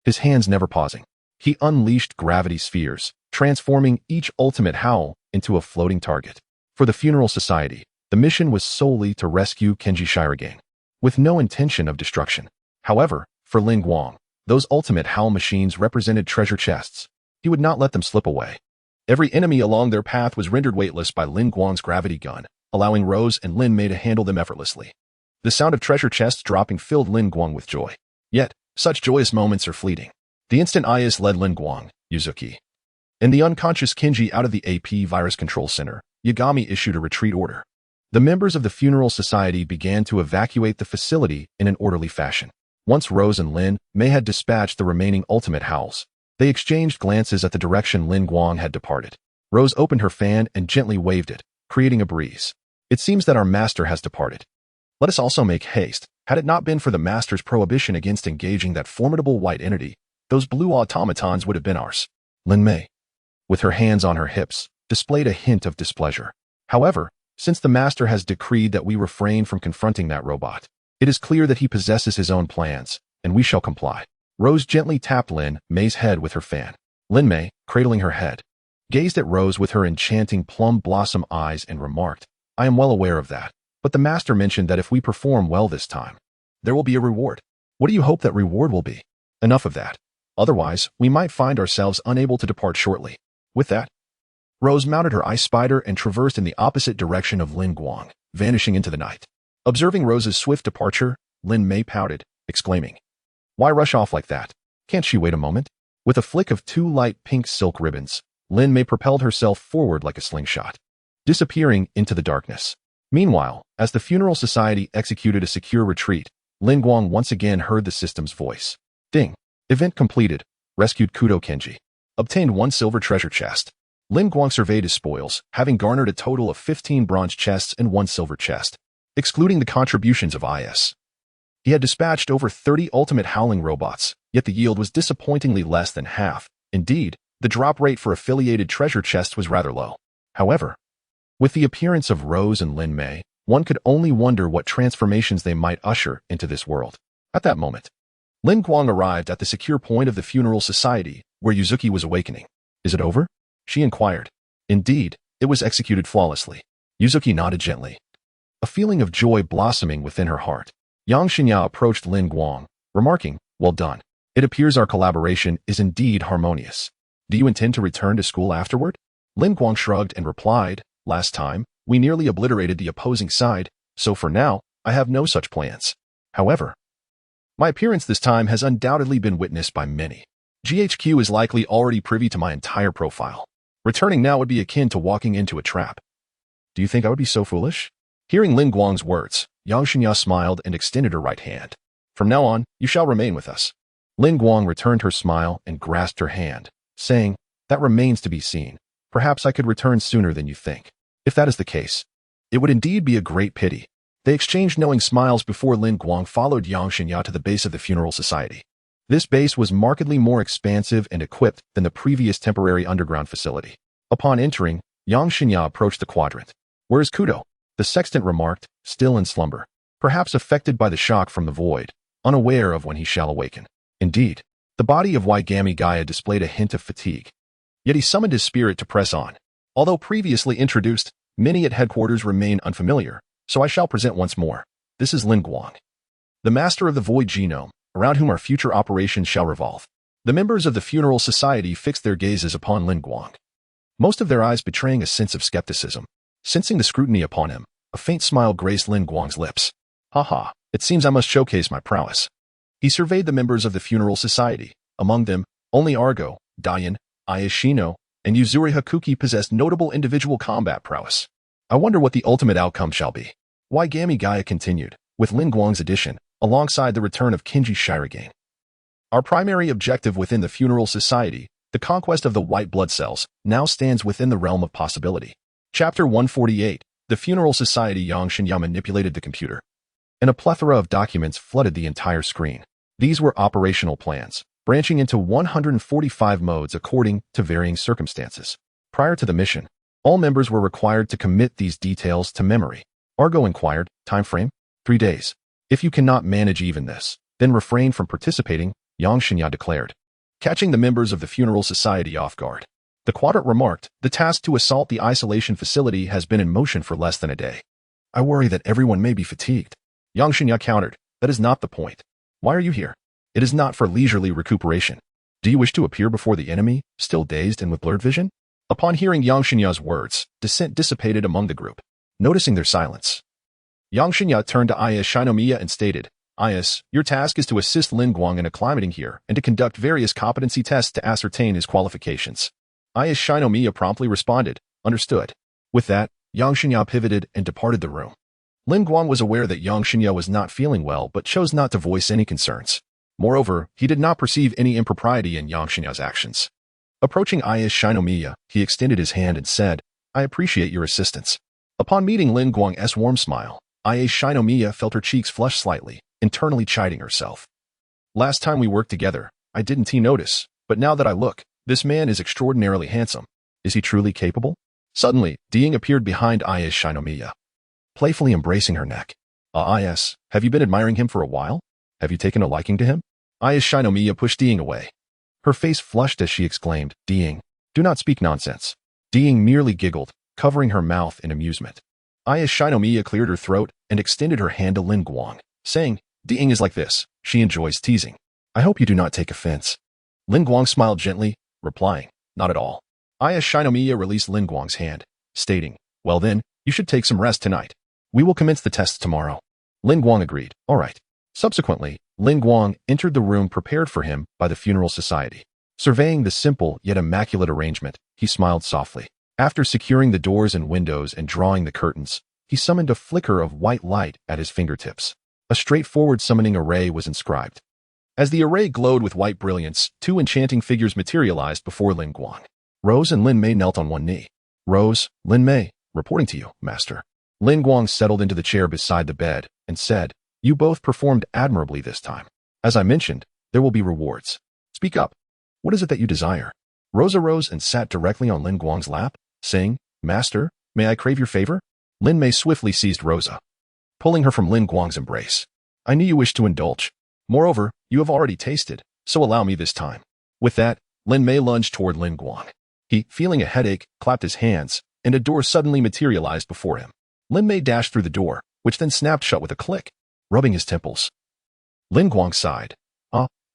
his hands never pausing. He unleashed gravity spheres, transforming each ultimate howl into a floating target. For the Funeral Society, the mission was solely to rescue Kenji Shirogane, with no intention of destruction. However, for Lin Guang, those ultimate howl machines represented treasure chests. He would not let them slip away. Every enemy along their path was rendered weightless by Lin Guang's gravity gun, allowing Rose and Lin Mei to handle them effortlessly. The sound of treasure chests dropping filled Lin Guang with joy. Yet, such joyous moments are fleeting. The instant Ayas led Lin Guang, Yuzuki, and the unconscious Kenji out of the AP Virus Control Center, Yagami issued a retreat order. The members of the Funeral Society began to evacuate the facility in an orderly fashion. Once Rose and Lin Mei had dispatched the remaining ultimate howls, they exchanged glances at the direction Lin Guang had departed. Rose opened her fan and gently waved it, creating a breeze. It seems that our master has departed. Let us also make haste. Had it not been for the master's prohibition against engaging that formidable white entity, those blue automatons would have been ours. Lin Mei, with her hands on her hips, displayed a hint of displeasure. However, since the master has decreed that we refrain from confronting that robot, it is clear that he possesses his own plans, and we shall comply. Rose gently tapped Lin Mei's head with her fan. Lin Mei, cradling her head, gazed at Rose with her enchanting plum blossom eyes and remarked, I am well aware of that, but the master mentioned that if we perform well this time, there will be a reward. What do you hope that reward will be? Enough of that. Otherwise, we might find ourselves unable to depart shortly. With that, Rose mounted her ice spider and traversed in the opposite direction of Lin Guang, vanishing into the night. Observing Rose's swift departure, Lin Mei pouted, exclaiming, Why rush off like that? Can't she wait a moment? With a flick of two light pink silk ribbons, Lin Mei propelled herself forward like a slingshot, disappearing into the darkness. Meanwhile, as the Funeral Society executed a secure retreat, Lin Guang once again heard the system's voice. Ding. Event completed. Rescued Kudo Kenji. Obtained 1 silver treasure chest. Lin Guang surveyed his spoils, having garnered a total of 15 bronze chests and 1 silver chest, excluding the contributions of IS. He had dispatched over 30 ultimate howling robots, yet the yield was disappointingly less than half. Indeed, the drop rate for affiliated treasure chests was rather low. However, with the appearance of Rose and Lin Mei, one could only wonder what transformations they might usher into this world. At that moment, Lin Guang arrived at the secure point of the Funeral Society, where Yuzuki was awakening. Is it over? She inquired. Indeed, it was executed flawlessly. Yuzuki nodded gently, a feeling of joy blossoming within her heart. Yang Xinya approached Lin Guang, remarking, Well done. It appears our collaboration is indeed harmonious. Do you intend to return to school afterward? Lin Guang shrugged and replied, Last time, we nearly obliterated the opposing side, so for now, I have no such plans. However, my appearance this time has undoubtedly been witnessed by many. GHQ is likely already privy to my entire profile. Returning now would be akin to walking into a trap. Do you think I would be so foolish? Hearing Lin Guang's words, Yang Xinya smiled and extended her right hand. From now on, you shall remain with us. Lin Guang returned her smile and grasped her hand, saying, That remains to be seen. Perhaps I could return sooner than you think. If that is the case, it would indeed be a great pity. They exchanged knowing smiles before Lin Guang followed Yang Xinya to the base of the Funeral Society. This base was markedly more expansive and equipped than the previous temporary underground facility. Upon entering, Yang Xinya approached the quadrant. Where is Kudo? The sextant remarked, still in slumber, perhaps affected by the shock from the void, unaware of when he shall awaken. Indeed, the body of Waigami Gaia displayed a hint of fatigue. Yet he summoned his spirit to press on. Although previously introduced, many at headquarters remain unfamiliar, so I shall present once more. This is Lin Guang, the master of the Void Genome, around whom our future operations shall revolve. The members of the funeral society fixed their gazes upon Lin Guang, most of their eyes betraying a sense of skepticism. Sensing the scrutiny upon him, a faint smile graced Lin Guang's lips. Ha, it seems I must showcase my prowess. He surveyed the members of the funeral society. Among them, only Argo, Dayan, Ayashino, and Yuzuri Hakuki possessed notable individual combat prowess. I wonder what the ultimate outcome shall be. Waigami Gaia continued, with Lin Guang's addition, alongside the return of Kinji Shirogane. Our primary objective within the funeral society, the conquest of the white blood cells, now stands within the realm of possibility. Chapter 148. The funeral society. Yang Shinya manipulated the computer, and a plethora of documents flooded the entire screen. These were operational plans, branching into 145 modes according to varying circumstances. Prior to the mission, all members were required to commit these details to memory. Argo inquired, time frame? 3 days. If you cannot manage even this, then refrain from participating, Yang Shinya declared, catching the members of the funeral society off guard. The quadrant remarked, the task to assault the isolation facility has been in motion for less than a day. I worry that everyone may be fatigued. Yang Shinya countered, that is not the point. Why are you here? It is not for leisurely recuperation. Do you wish to appear before the enemy, still dazed and with blurred vision? Upon hearing Yang Shinya's words, dissent dissipated among the group. Noticing their silence, Yang Shinya turned to Ayas Shinomiya and stated, Ayas, your task is to assist Lin Guang in acclimating here and to conduct various competency tests to ascertain his qualifications. Ayas Shinomiya promptly responded, understood. With that, Yang Shinya pivoted and departed the room. Lin Guang was aware that Yang Shinya was not feeling well but chose not to voice any concerns. Moreover, he did not perceive any impropriety in Yang Shinya's actions. Approaching Ayas Shinomiya, he extended his hand and said, I appreciate your assistance. Upon meeting Lin Guang's warm smile, Ayas Shinomiya felt her cheeks flush slightly, internally chiding herself. Last time we worked together, I didn't notice, but now that I look, this man is extraordinarily handsome. Is he truly capable? Suddenly, Ding appeared behind Ayas Shinomiya, playfully embracing her neck. Ayas, have you been admiring him for a while? Have you taken a liking to him? Ayas Shinomiya pushed Ding away. Her face flushed as she exclaimed, Ding, do not speak nonsense. Ding merely giggled, covering her mouth in amusement. Ayas Shinomiya cleared her throat and extended her hand to Lin Guang, saying, Ding is like this. She enjoys teasing. I hope you do not take offense. Lin Guang smiled gently, replying, not at all. Ayas Shinomiya released Lin Guang's hand, stating, well then, you should take some rest tonight. We will commence the tests tomorrow. Lin Guang agreed, all right. Subsequently, Lin Guang entered the room prepared for him by the funeral society. Surveying the simple yet immaculate arrangement, he smiled softly. After securing the doors and windows and drawing the curtains, he summoned a flicker of white light at his fingertips. A straightforward summoning array was inscribed. As the array glowed with white brilliance, 2 enchanting figures materialized before Lin Guang. Rose and Lin Mei knelt on one knee. Rose, Lin Mei, reporting to you, master. Lin Guang settled into the chair beside the bed and said, you both performed admirably this time. As I mentioned, there will be rewards. Speak up. What is it that you desire? Rose arose and sat directly on Lin Guang's lap, saying, Master, may I crave your favor? Lin Mei swiftly seized Rosa, pulling her from Lin Guang's embrace. I knew you wished to indulge. Moreover, you have already tasted, so allow me this time. With that, Lin Mei lunged toward Lin Guang. He, feeling a headache, clapped his hands, and a door suddenly materialized before him. Lin Mei dashed through the door, which then snapped shut with a click, rubbing his temples. Lin Guang sighed.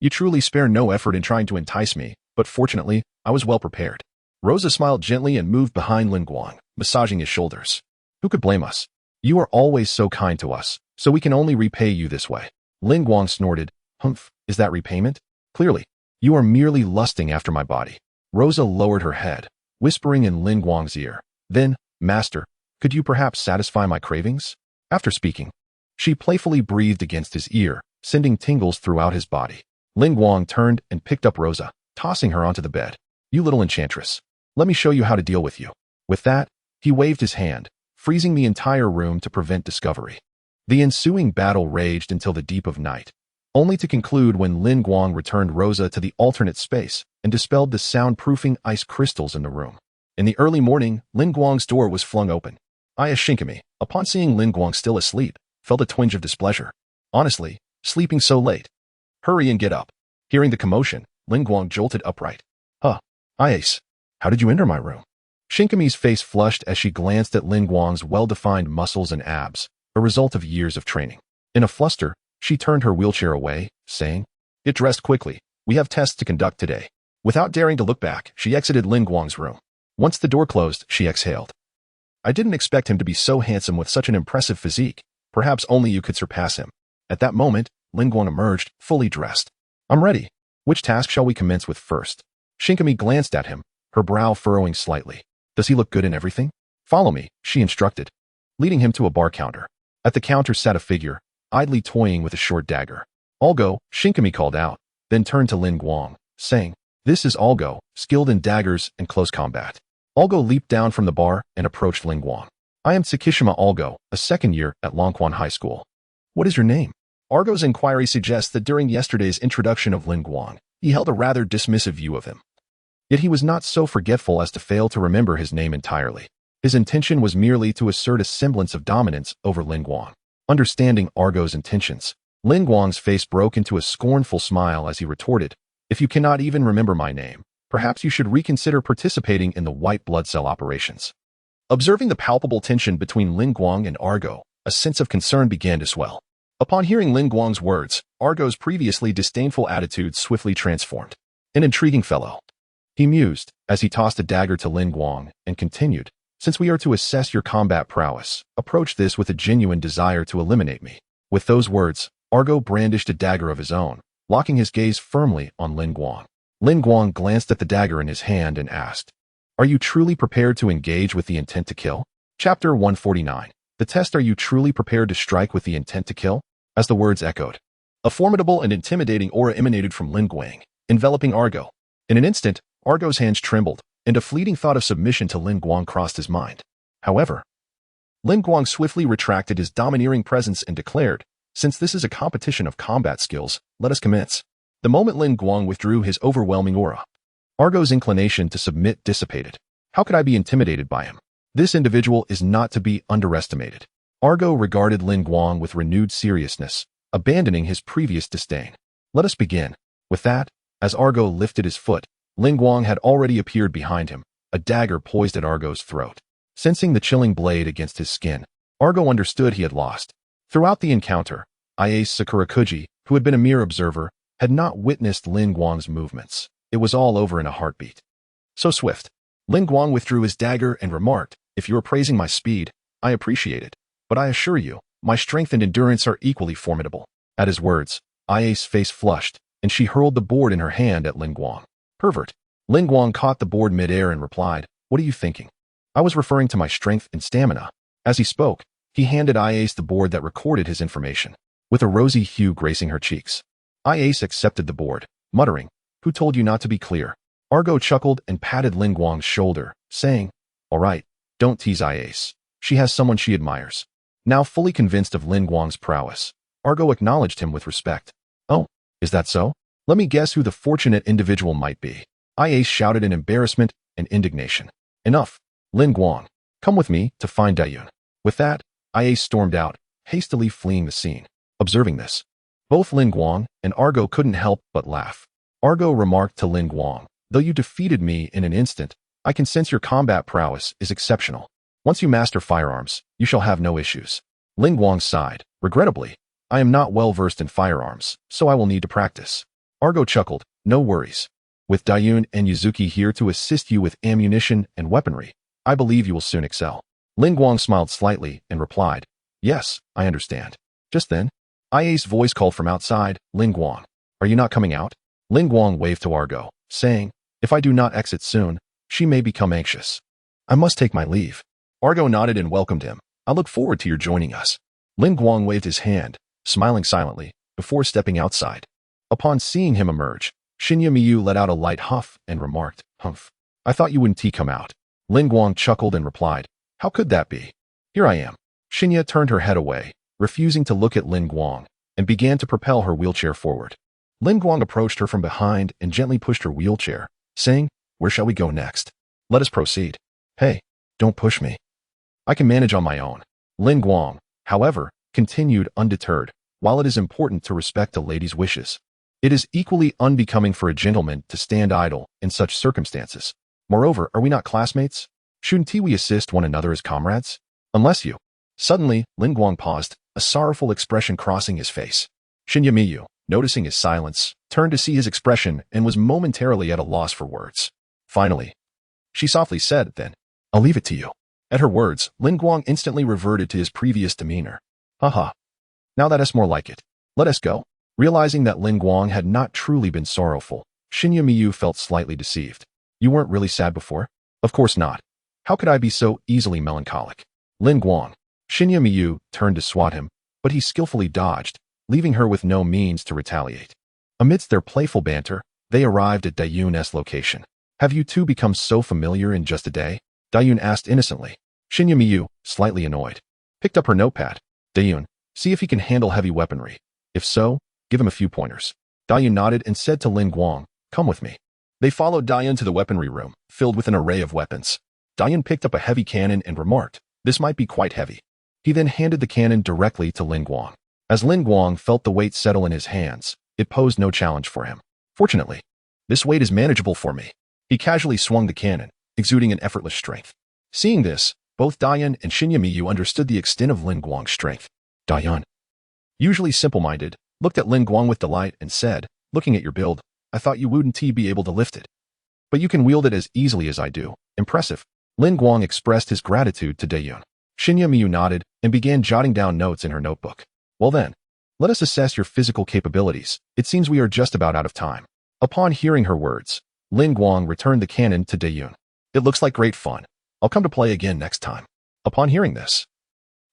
You truly spare no effort in trying to entice me, but fortunately, I was well prepared. Rosa smiled gently and moved behind Lin Guang, massaging his shoulders. Who could blame us? You are always so kind to us, so we can only repay you this way. Lin Guang snorted. Humph, is that repayment? Clearly, you are merely lusting after my body. Rosa lowered her head, whispering in Lin Guang's ear. Then, Master, could you perhaps satisfy my cravings? After speaking, she playfully breathed against his ear, sending tingles throughout his body. Lin Guang turned and picked up Rosa, tossing her onto the bed. You little enchantress. Let me show you how to deal with you. With that, he waved his hand, freezing the entire room to prevent discovery. The ensuing battle raged until the deep of night, only to conclude when Lin Guang returned Rosa to the alternate space and dispelled the soundproofing ice crystals in the room. In the early morning, Lin Guang's door was flung open. Ayas Shinkami, upon seeing Lin Guang still asleep, felt a twinge of displeasure. Honestly, sleeping so late. Hurry and get up. Hearing the commotion, Lin Guang jolted upright. Ayas, how did you enter my room? Shinkami's face flushed as she glanced at Lin Guang's well-defined muscles and abs, a result of years of training. In a fluster, She turned her wheelchair away, saying, "Get dressed quickly. We have tests to conduct today." Without daring to look back, she exited Lin Guang's room. Once the door closed, she exhaled. "I didn't expect him to be so handsome with such an impressive physique. Perhaps only you could surpass him." At that moment, Lin Guang emerged, fully dressed. "I'm ready. Which task shall we commence with first?" Shinkami glanced at him, her brow furrowing slightly. "Does he look good in everything?" "Follow me," she instructed, leading him to a bar counter. At the counter sat a figure, idly toying with a short dagger. "Olgo," Shinkami called out, then turned to Lin Guang, saying, "This is Olgo, skilled in daggers and close combat." Olgo leaped down from the bar and approached Lin Guang. "I am Tsukishima Olgo, a second year at Longquan High School." "What is your name?" Argo's inquiry suggests that during yesterday's introduction of Lin Guang, he held a rather dismissive view of him. Yet he was not so forgetful as to fail to remember his name entirely. His intention was merely to assert a semblance of dominance over Lin Guang. Understanding Argo's intentions, Lin Guang's face broke into a scornful smile as he retorted, "If you cannot even remember my name, perhaps you should reconsider participating in the white blood cell operations." Observing the palpable tension between Lin Guang and Argo, a sense of concern began to swell. Upon hearing Lin Guang's words, Argo's previously disdainful attitude swiftly transformed. "An intriguing fellow," he mused as he tossed a dagger to Lin Guang and continued, "Since we are to assess your combat prowess, approach this with a genuine desire to eliminate me." With those words, Argo brandished a dagger of his own, locking his gaze firmly on Lin Guang. Lin Guang glanced at the dagger in his hand and asked, "Are you truly prepared to engage with the intent to kill?" Chapter 149. The test. Are you truly prepared to strike with the intent to kill? As the words echoed, a formidable and intimidating aura emanated from Lin Guang, enveloping Argo. In an instant, Argo's hands trembled, and a fleeting thought of submission to Lin Guang crossed his mind. However, Lin Guang swiftly retracted his domineering presence and declared, "Since this is a competition of combat skills, let us commence." The moment Lin Guang withdrew his overwhelming aura, Argo's inclination to submit dissipated. How could I be intimidated by him? This individual is not to be underestimated. Argo regarded Lin Guang with renewed seriousness, abandoning his previous disdain. "Let us begin." With that, as Argo lifted his foot, Lin Guang had already appeared behind him, a dagger poised at Argo's throat. Sensing the chilling blade against his skin, Argo understood he had lost. Throughout the encounter, Iase Sakurakuji, who had been a mere observer, had not witnessed Lin Guang's movements. It was all over in a heartbeat. So swift. Lin Guang withdrew his dagger and remarked, "If you are praising my speed, I appreciate it. But I assure you, my strength and endurance are equally formidable." At his words, Iase's face flushed, and she hurled the board in her hand at Lin Guang. "Pervert." Lin Guang caught the board midair and replied, "What are you thinking? I was referring to my strength and stamina." As he spoke, he handed Iase the board that recorded his information, with a rosy hue gracing her cheeks. Iase accepted the board, muttering, "Who told you not to be clear?" Argo chuckled and patted Lin Guang's shoulder, saying, "All right, don't tease Iase. She has someone she admires." Now fully convinced of Lin Guang's prowess, Argo acknowledged him with respect. "Oh, is that so? Let me guess who the fortunate individual might be." Iase shouted in embarrassment and indignation. "Enough, Lin Guang. Come with me to find Dayun." With that, Iase stormed out, hastily fleeing the scene. Observing this, both Lin Guang and Argo couldn't help but laugh. Argo remarked to Lin Guang, "Though you defeated me in an instant, I can sense your combat prowess is exceptional. Once you master firearms, you shall have no issues." Lin Guang sighed. "Regrettably, I am not well versed in firearms, so I will need to practice." Argo chuckled, "No worries. With Dayun and Yuzuki here to assist you with ammunition and weaponry, I believe you will soon excel." Lin Guang smiled slightly and replied, "Yes, I understand." Just then, Iase's voice called from outside, "Lin Guang, are you not coming out?" Lin Guang waved to Argo, saying, "If I do not exit soon, she may become anxious. I must take my leave." Argo nodded and welcomed him. "I look forward to your joining us." Lin Guang waved his hand, smiling silently, before stepping outside. Upon seeing him emerge, Shinya Miyu let out a light huff and remarked, "Humph, I thought you wouldn't come out." Lin Guang chuckled and replied, "How could that be? Here I am." Shinya turned her head away, refusing to look at Lin Guang, and began to propel her wheelchair forward. Lin Guang approached her from behind and gently pushed her wheelchair, saying, "Where shall we go next?" "Let us proceed." "Hey, don't push me. I can manage on my own." Lin Guang, however, continued undeterred. "While it is important to respect a lady's wishes, it is equally unbecoming for a gentleman to stand idle in such circumstances. Moreover, are we not classmates? Shouldn't we assist one another as comrades? Unless you..." Suddenly, Lin Guang paused, a sorrowful expression crossing his face. Shinya Miyu, noticing his silence, turned to see his expression and was momentarily at a loss for words. Finally, she softly said, then, I'll leave it to you. At her words, Lin Guang instantly reverted to his previous demeanor. Haha. Now that's more like it. Let us go. Realizing that Lin Guang had not truly been sorrowful, Shinya Miyu felt slightly deceived. You weren't really sad before? Of course not. How could I be so easily melancholic? Lin Guang. Shinya Miyu turned to swat him, but he skillfully dodged, leaving her with no means to retaliate. Amidst their playful banter, they arrived at Dayun's location. Have you two become so familiar in just a day? Dayun asked innocently. Shinya Miyu, slightly annoyed, picked up her notepad. Dayun, see if he can handle heavy weaponry. If so, give him a few pointers. Dayun nodded and said to Lin Guang, come with me. They followed Dayun to the weaponry room, filled with an array of weapons. Dayun picked up a heavy cannon and remarked, this might be quite heavy. He then handed the cannon directly to Lin Guang. As Lin Guang felt the weight settle in his hands, it posed no challenge for him. Fortunately, this weight is manageable for me. He casually swung the cannon, exuding an effortless strength. Seeing this, both Dayun and Shinya Miyu understood the extent of Lin Guang's strength. Dayun, usually simple-minded, looked at Lin Guang with delight and said, looking at your build, I thought you wouldn't be able to lift it. But you can wield it as easily as I do. Impressive. Lin Guang expressed his gratitude to Dayun. Shinya Miyu nodded and began jotting down notes in her notebook. Well then, let us assess your physical capabilities. It seems we are just about out of time. Upon hearing her words, Lin Guang returned the cannon to Dayun. It looks like great fun. I'll come to play again next time. Upon hearing this,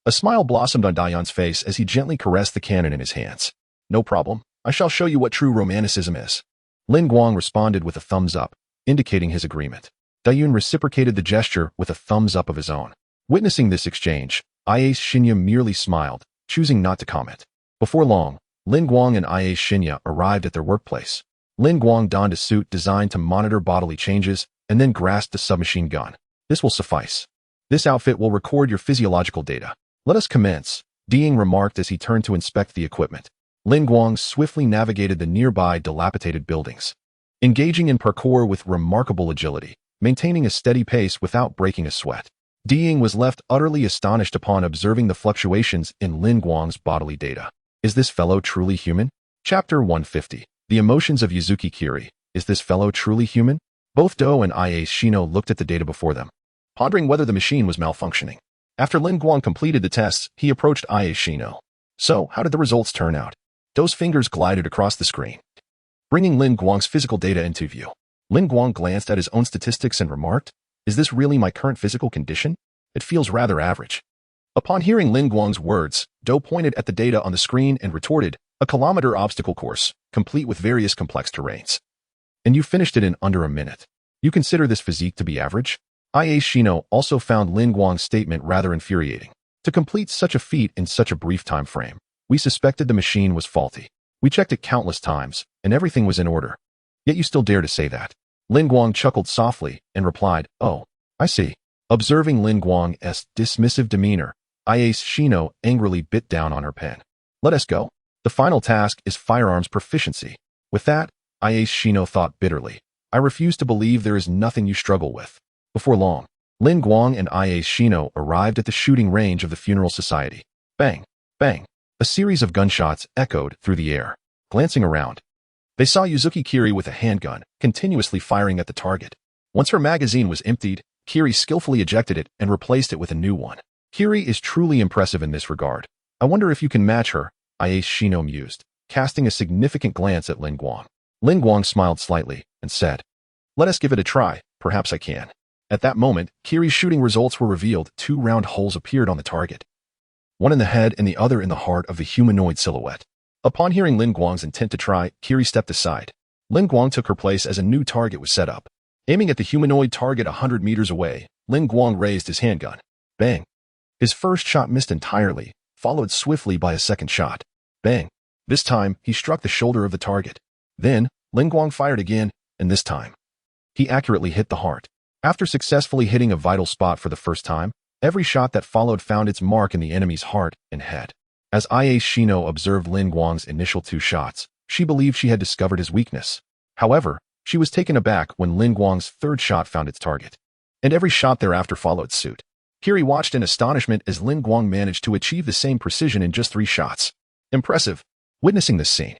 a smile blossomed on Dayun's face as he gently caressed the cannon in his hands. No problem. I shall show you what true romanticism is. Lin Guang responded with a thumbs up, indicating his agreement. Dayun reciprocated the gesture with a thumbs up of his own. Witnessing this exchange, Iace Shinya merely smiled, choosing not to comment. Before long, Lin Guang and Iace Shinya arrived at their workplace. Lin Guang donned a suit designed to monitor bodily changes and then grasped the submachine gun. This will suffice. This outfit will record your physiological data. Let us commence, Ding remarked as he turned to inspect the equipment. Lin Guang swiftly navigated the nearby dilapidated buildings, engaging in parkour with remarkable agility, maintaining a steady pace without breaking a sweat. Ding was left utterly astonished upon observing the fluctuations in Lin Guang's bodily data. Is this fellow truly human? Chapter 150. The Emotions of Yuzuki Kiri. Is this fellow truly human? Both Do and Iace Shino looked at the data before them, pondering whether the machine was malfunctioning. After Lin Guang completed the tests, he approached Iace Shino. So, how did the results turn out? Do's fingers glided across the screen, bringing Lin Guang's physical data into view. Lin Guang glanced at his own statistics and remarked, is this really my current physical condition? It feels rather average. Upon hearing Lin Guang's words, Do pointed at the data on the screen and retorted, a kilometer obstacle course, complete with various complex terrains. And you finished it in under a minute. You consider this physique to be average? Iace Shino also found Lin Guang's statement rather infuriating. To complete such a feat in such a brief time frame, we suspected the machine was faulty. We checked it countless times, and everything was in order. Yet you still dare to say that. Lin Guang chuckled softly and replied, oh, I see. Observing Lin Guang's dismissive demeanor, Iace Shino angrily bit down on her pen. Let us go. The final task is firearms proficiency. With that, Iace Shino thought bitterly. I refuse to believe there is nothing you struggle with. Before long, Lin Guang and Iace Shino arrived at the shooting range of the funeral society. Bang, bang. A series of gunshots echoed through the air. Glancing around, they saw Yuzuki Kiri with a handgun, continuously firing at the target. Once her magazine was emptied, Kiri skillfully ejected it and replaced it with a new one. Kiri is truly impressive in this regard. I wonder if you can match her, Iace Shino mused, casting a significant glance at Lin Guang. Lin Guang smiled slightly and said, let us give it a try, perhaps I can. At that moment, Kiri's shooting results were revealed. 2 round holes appeared on the target, one in the head and the other in the heart of the humanoid silhouette. Upon hearing Lin Guang's intent to try, Kiri stepped aside. Lin Guang took her place as a new target was set up. Aiming at the humanoid target 100 meters away, Lin Guang raised his handgun. Bang! His first shot missed entirely, followed swiftly by a second shot. Bang! This time, he struck the shoulder of the target. Then, Lin Guang fired again, and this time, he accurately hit the heart. After successfully hitting a vital spot for the first time, every shot that followed found its mark in the enemy's heart and head. As Iace Shino observed Lin Guang's initial 2 shots, she believed she had discovered his weakness. However, she was taken aback when Lin Guang's 3rd shot found its target, and every shot thereafter followed suit. Kiri watched in astonishment as Lin Guang managed to achieve the same precision in just 3 shots. Impressive. Witnessing this scene,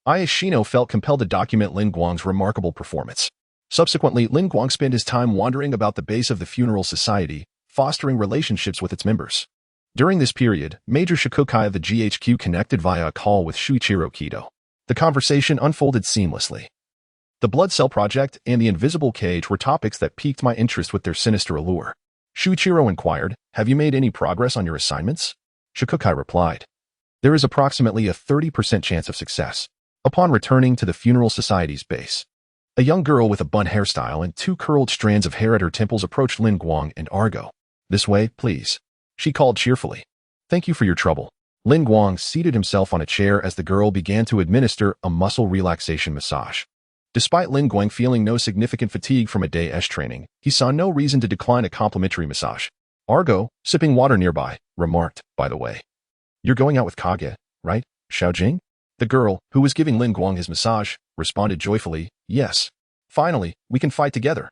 Ayashino felt compelled to document Lin Guang's remarkable performance. Subsequently, Lin Guang spent his time wandering about the base of the funeral society, fostering relationships with its members. During this period, Major Shikokai of the GHQ connected via a call with Shuichiro Kido. The conversation unfolded seamlessly. The Blood Cell Project and the Invisible Cage were topics that piqued my interest with their sinister allure. Shuichiro inquired, "Have you made any progress on your assignments?" Shikokai replied, "There is approximately a 30% chance of success." Upon returning to the funeral society's base, a young girl with a bun hairstyle and 2 curled strands of hair at her temples approached Lin Guang and Argo. "This way, please," she called cheerfully. "Thank you for your trouble." Lin Guang seated himself on a chair as the girl began to administer a muscle relaxation massage. Despite Lin Guang feeling no significant fatigue from a day's training, he saw no reason to decline a complimentary massage. Argo, sipping water nearby, remarked, "By the way, you're going out with Kage, right, Xiaojing?" The girl, who was giving Lin Guang his massage, responded joyfully, "Yes. Finally, we can fight together.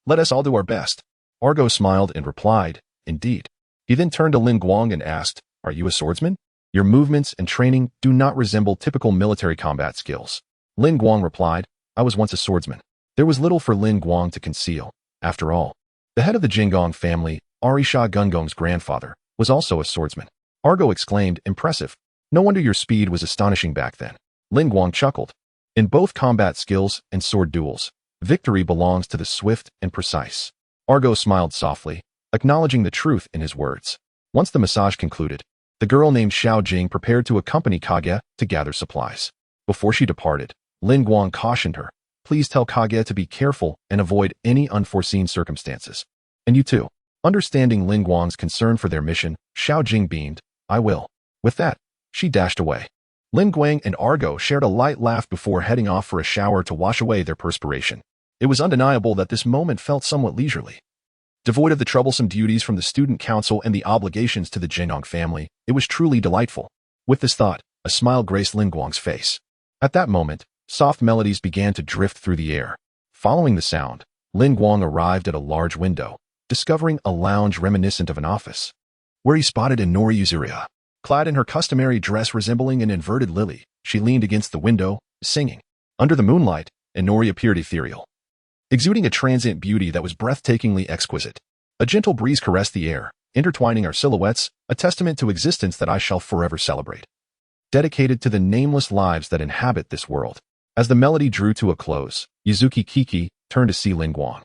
Let us all do our best." Argo smiled and replied, "Indeed." He then turned to Lin Guang and asked, "Are you a swordsman? Your movements and training do not resemble typical military combat skills." Lin Guang replied, "I was once a swordsman." There was little for Lin Guang to conceal. After all, the head of the Jinggong family, Arisha Gungong's grandfather, was also a swordsman. Argo exclaimed, "Impressive. No wonder your speed was astonishing back then." Lin Guang chuckled. In both combat skills and sword duels, victory belongs to the swift and precise. Argo smiled softly, acknowledging the truth in his words. Once the massage concluded, the girl named Xiao Jing prepared to accompany Kage to gather supplies. Before she departed, Lin Guang cautioned her, "Please tell Kage to be careful and avoid any unforeseen circumstances. And you too." Understanding Lin Guang's concern for their mission, Xiao Jing beamed, "I will." With that, she dashed away. Lin Guang and Argo shared a light laugh before heading off for a shower to wash away their perspiration. It was undeniable that this moment felt somewhat leisurely. Devoid of the troublesome duties from the student council and the obligations to the Jinggong family, it was truly delightful. With this thought, a smile graced Lin Guang's face. At that moment, soft melodies began to drift through the air. Following the sound, Lin Guang arrived at a large window, discovering a lounge reminiscent of an office, where he spotted Inori Yuzuriha. Clad in her customary dress resembling an inverted lily, she leaned against the window, singing. Under the moonlight, Inori appeared ethereal, exuding a transient beauty that was breathtakingly exquisite. A gentle breeze caressed the air, intertwining our silhouettes, a testament to existence that I shall forever celebrate. Dedicated to the nameless lives that inhabit this world. As the melody drew to a close, Yuzuki Kiki turned to see Lin Guang.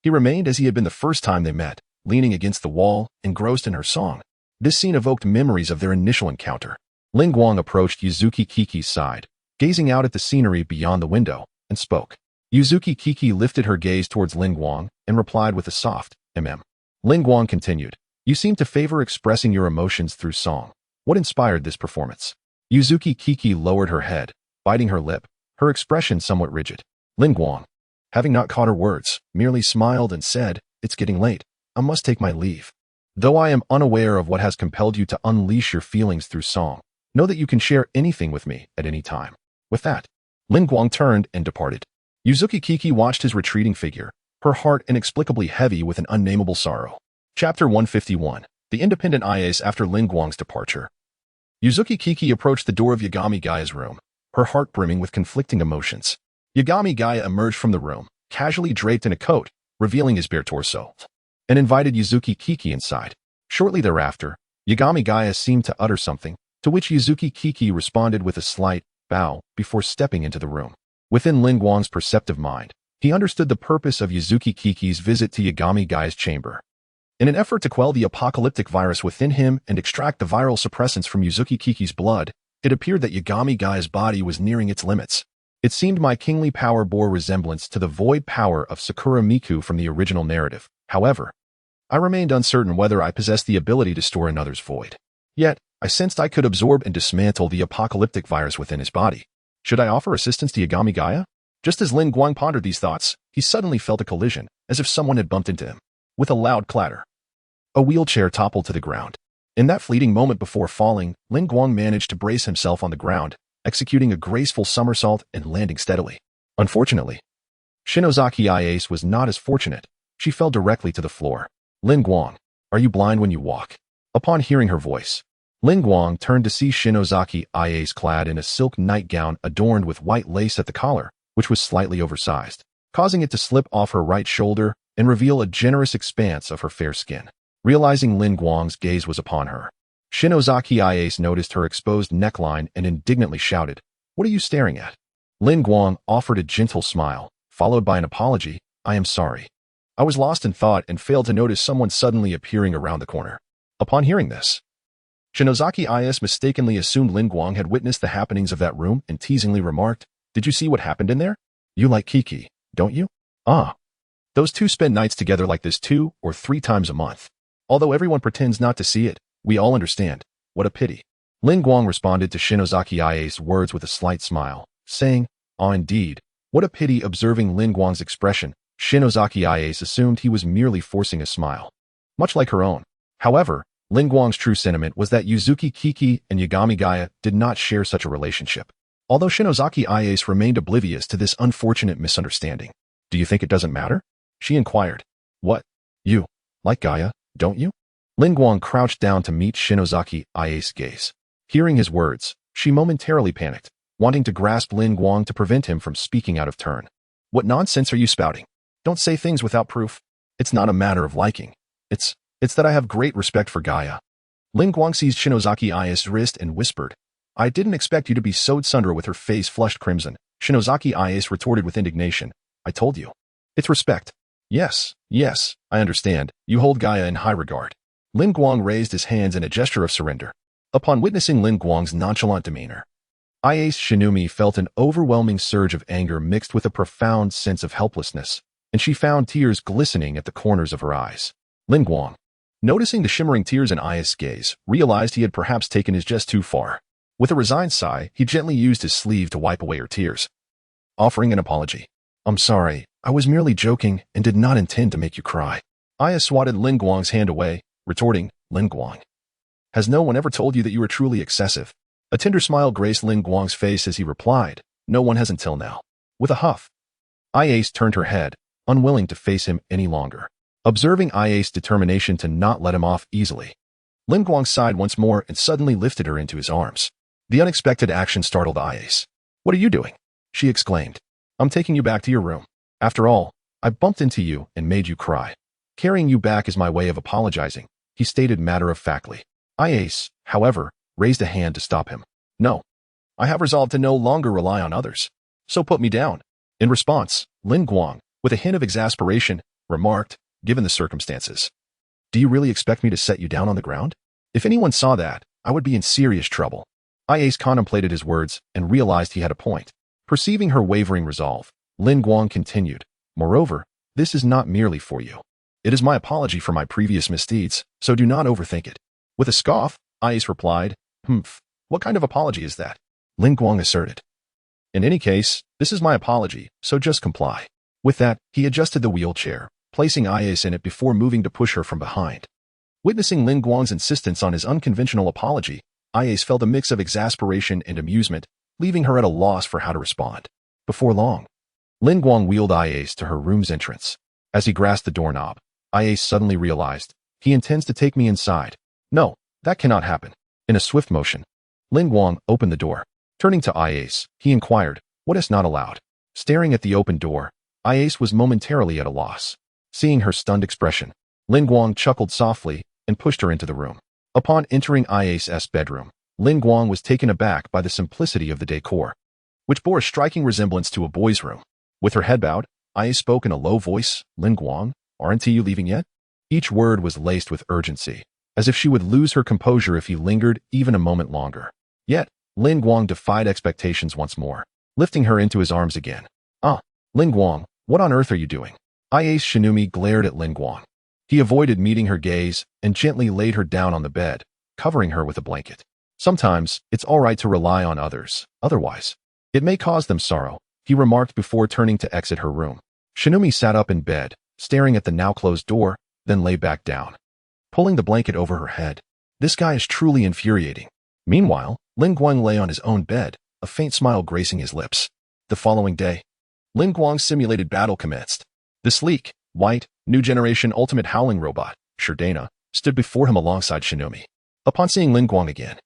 He remained as he had been the first time they met, leaning against the wall, engrossed in her song. This scene evoked memories of their initial encounter. Lin Guang approached Yuzuki Kiki's side, gazing out at the scenery beyond the window, and spoke. Yuzuki Kiki lifted her gaze towards Lin Guang and replied with a soft, mm. Lin Guang continued, "You seem to favor expressing your emotions through song. What inspired this performance?" Yuzuki Kiki lowered her head, biting her lip, her expression somewhat rigid. Lin Guang, having not caught her words, merely smiled and said, "It's getting late. I must take my leave. Though I am unaware of what has compelled you to unleash your feelings through song, know that you can share anything with me at any time." With that, Lin Guang turned and departed. Yuzuki Kiki watched his retreating figure, her heart inexplicably heavy with an unnameable sorrow. Chapter 151. The Independent IAs after Lin Guang's departure. Yuzuki Kiki approached the door of Yagami Gaia's room, her heart brimming with conflicting emotions. Yagami Gaia emerged from the room, casually draped in a coat, revealing his bare torso, and invited Yuzuki Kiki inside. Shortly thereafter, Yagami Gaia seemed to utter something, to which Yuzuki Kiki responded with a slight bow before stepping into the room. Within Lin Guang's perceptive mind, he understood the purpose of Yuzuki Kiki's visit to Yagami Gaia's chamber. In an effort to quell the apocalyptic virus within him and extract the viral suppressants from Yuzuki Kiki's blood, it appeared that Yagami Gaia's body was nearing its limits. It seemed my kingly power bore resemblance to the void power of Sakura Miku from the original narrative. However, I remained uncertain whether I possessed the ability to store another's void. Yet, I sensed I could absorb and dismantle the apocalyptic virus within his body. Should I offer assistance to Yagami Gaia? Just as Lin Guang pondered these thoughts, he suddenly felt a collision, as if someone had bumped into him. With a loud clatter, a wheelchair toppled to the ground. In that fleeting moment before falling, Lin Guang managed to brace himself on the ground, executing a graceful somersault and landing steadily. Unfortunately, Shinozaki Iase was not as fortunate. She fell directly to the floor. "Lin Guang, are you blind when you walk?" Upon hearing her voice, Lin Guang turned to see Shinozaki Ia's clad in a silk nightgown adorned with white lace at the collar, which was slightly oversized, causing it to slip off her right shoulder and reveal a generous expanse of her fair skin. Realizing Lin Guang's gaze was upon her, Shinozaki Ia noticed her exposed neckline and indignantly shouted, "What are you staring at?" Lin Guang offered a gentle smile, followed by an apology. "I am sorry. I was lost in thought and failed to notice someone suddenly appearing around the corner." Upon hearing this, Shinozaki Ia mistakenly assumed Lin Guang had witnessed the happenings of that room and teasingly remarked, "Did you see what happened in there? You like Kiki, don't you? Ah. Those two spend nights together like this 2 or 3 times a month. Although everyone pretends not to see it, we all understand. What a pity." Lin Guang responded to Shinozaki Ia's words with a slight smile, saying, "Ah, indeed. What a pity." Observing Lin Guang's expression, Shinozaki Ia assumed he was merely forcing a smile, much like her own. However, Lin Guang's true sentiment was that Yuzuki Kiki and Yagami Gaia did not share such a relationship. Although Shinozaki Ia remained oblivious to this unfortunate misunderstanding. "Do you think it doesn't matter?" she inquired. "What? You like Gaia, don't you?" Lin Guang crouched down to meet Shinozaki Ia's gaze. Hearing his words, she momentarily panicked, wanting to grasp Lin Guang to prevent him from speaking out of turn. "What nonsense are you spouting? Don't say things without proof. It's not a matter of liking. It's that I have great respect for Gaia." Lin Guang seized Shinozaki Ia's wrist and whispered, "I didn't expect you to be so tsundere." With her face flushed crimson, Shinozaki Ia retorted with indignation, "I told you. It's respect. Yes, I understand. You hold Gaia in high regard." Lin Guang raised his hands in a gesture of surrender. Upon witnessing Lin Guang's nonchalant demeanor, Ia's Shinumi felt an overwhelming surge of anger mixed with a profound sense of helplessness, and she found tears glistening at the corners of her eyes. Lin Guang, noticing the shimmering tears in Ia's gaze, realized he had perhaps taken his jest too far. With a resigned sigh, he gently used his sleeve to wipe away her tears, offering an apology. "I'm sorry, I was merely joking and did not intend to make you cry." Ia swatted Lin Guang's hand away, retorting, "Lin Guang, has no one ever told you that you are truly excessive?" A tender smile graced Lin Guang's face as he replied, "No one has until now." With a huff, Ia turned her head, unwilling to face him any longer. Observing Ia's determination to not let him off easily, Lin Guang sighed once more and suddenly lifted her into his arms. The unexpected action startled Ia. "What are you doing?" she exclaimed. "I'm taking you back to your room. After all, I bumped into you and made you cry. Carrying you back is my way of apologizing," he stated matter-of-factly. Ia, however, raised a hand to stop him. "No. I have resolved to no longer rely on others. So put me down." In response, Lin Guang, with a hint of exasperation, remarked, "Given the circumstances, do you really expect me to set you down on the ground? If anyone saw that, I would be in serious trouble." Ia contemplated his words and realized he had a point. Perceiving her wavering resolve, Lin Guang continued, "Moreover, this is not merely for you. It is my apology for my previous misdeeds, so do not overthink it." With a scoff, Ia replied, "What kind of apology is that?" Lin Guang asserted, "In any case, this is my apology, so just comply." With that, he adjusted the wheelchair, placing Ia in it before moving to push her from behind. Witnessing Lin Guang's insistence on his unconventional apology, Ia felt a mix of exasperation and amusement, leaving her at a loss for how to respond. Before long, Lin Guang wheeled Ia to her room's entrance. As he grasped the doorknob, Ia suddenly realized, "He intends to take me inside. No, that cannot happen." In a swift motion, Lin Guang opened the door. Turning to Ia, he inquired, "What is not allowed?" Staring at the open door, Ia was momentarily at a loss. Seeing her stunned expression, Lin Guang chuckled softly and pushed her into the room. Upon entering Ia's bedroom, Lin Guang was taken aback by the simplicity of the decor, which bore a striking resemblance to a boy's room. With her head bowed, Ia spoke in a low voice, "Lin Guang, aren't you leaving yet?" Each word was laced with urgency, as if she would lose her composure if he lingered even a moment longer. Yet, Lin Guang defied expectations once more, lifting her into his arms again. "Ah, Lin Guang, what on earth are you doing?" Ia's Shinumi glared at Lin Guang. He avoided meeting her gaze and gently laid her down on the bed, covering her with a blanket. "Sometimes, it's all right to rely on others, otherwise, it may cause them sorrow," he remarked before turning to exit her room. Shinumi sat up in bed, staring at the now-closed door, then lay back down, pulling the blanket over her head. This guy is truly infuriating. Meanwhile, Lin Guang lay on his own bed, a faint smile gracing his lips. The following day, Lin Guang's simulated battle commenced. The sleek, white, new generation ultimate howling robot, Shurdana, stood before him alongside Shinumi. Upon seeing Lin Guang again,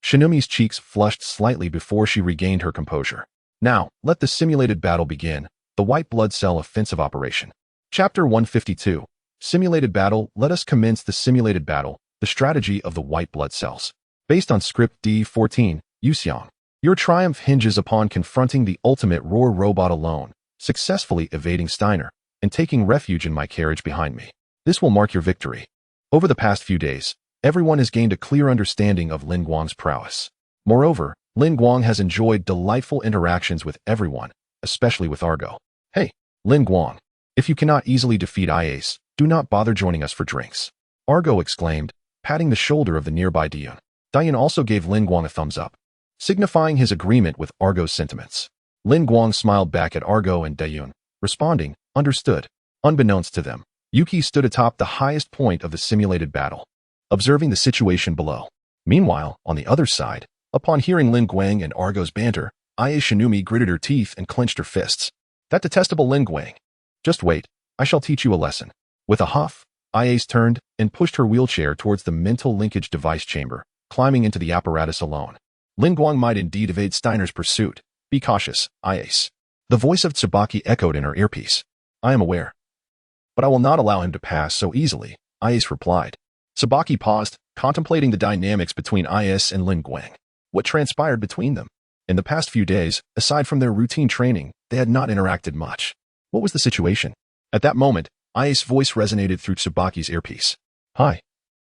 Shinomi's cheeks flushed slightly before she regained her composure. Now, let the simulated battle begin, the white blood cell offensive operation. Chapter 152. Simulated battle. Let us commence the simulated battle, the strategy of the white blood cells. Based on script D14, Yuxiang. Your triumph hinges upon confronting the ultimate roar robot alone, successfully evading Steiner, and taking refuge in my carriage behind me. This will mark your victory. Over the past few days, everyone has gained a clear understanding of Lin Guang's prowess. Moreover, Lin Guang has enjoyed delightful interactions with everyone, especially with Argo. Hey, Lin Guang, if you cannot easily defeat Iace, do not bother joining us for drinks. Argo exclaimed, patting the shoulder of the nearby Dayun. Dayun also gave Lin Guang a thumbs up, signifying his agreement with Argo's sentiments. Lin Guang smiled back at Argo and Dayun, responding, understood. Unbeknownst to them, Yuki stood atop the highest point of the simulated battle, observing the situation below. Meanwhile, on the other side, upon hearing Lin Guang and Argo's banter, Iace Shinumi gritted her teeth and clenched her fists. That detestable Lin Guang. Just wait, I shall teach you a lesson. With a huff, Iace turned and pushed her wheelchair towards the mental linkage device chamber, climbing into the apparatus alone. Lin Guang might indeed evade Steiner's pursuit. Be cautious, Iace. The voice of Tsubaki echoed in her earpiece. I am aware. But I will not allow him to pass so easily, Iace replied. Tsubaki paused, contemplating the dynamics between Iace and Lin Guang. What transpired between them? In the past few days, aside from their routine training, they had not interacted much. What was the situation? At that moment, Iace's voice resonated through Tsubaki's earpiece. Hi.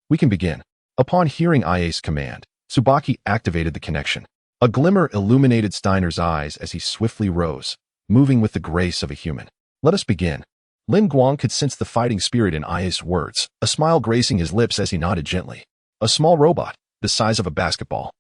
We can begin. Upon hearing Iace's command, Tsubaki activated the connection. A glimmer illuminated Steiner's eyes as he swiftly rose, moving with the grace of a human. Let us begin. Lin Guang could sense the fighting spirit in Iace's words, a smile gracing his lips as he nodded gently. A small robot, the size of a basketball,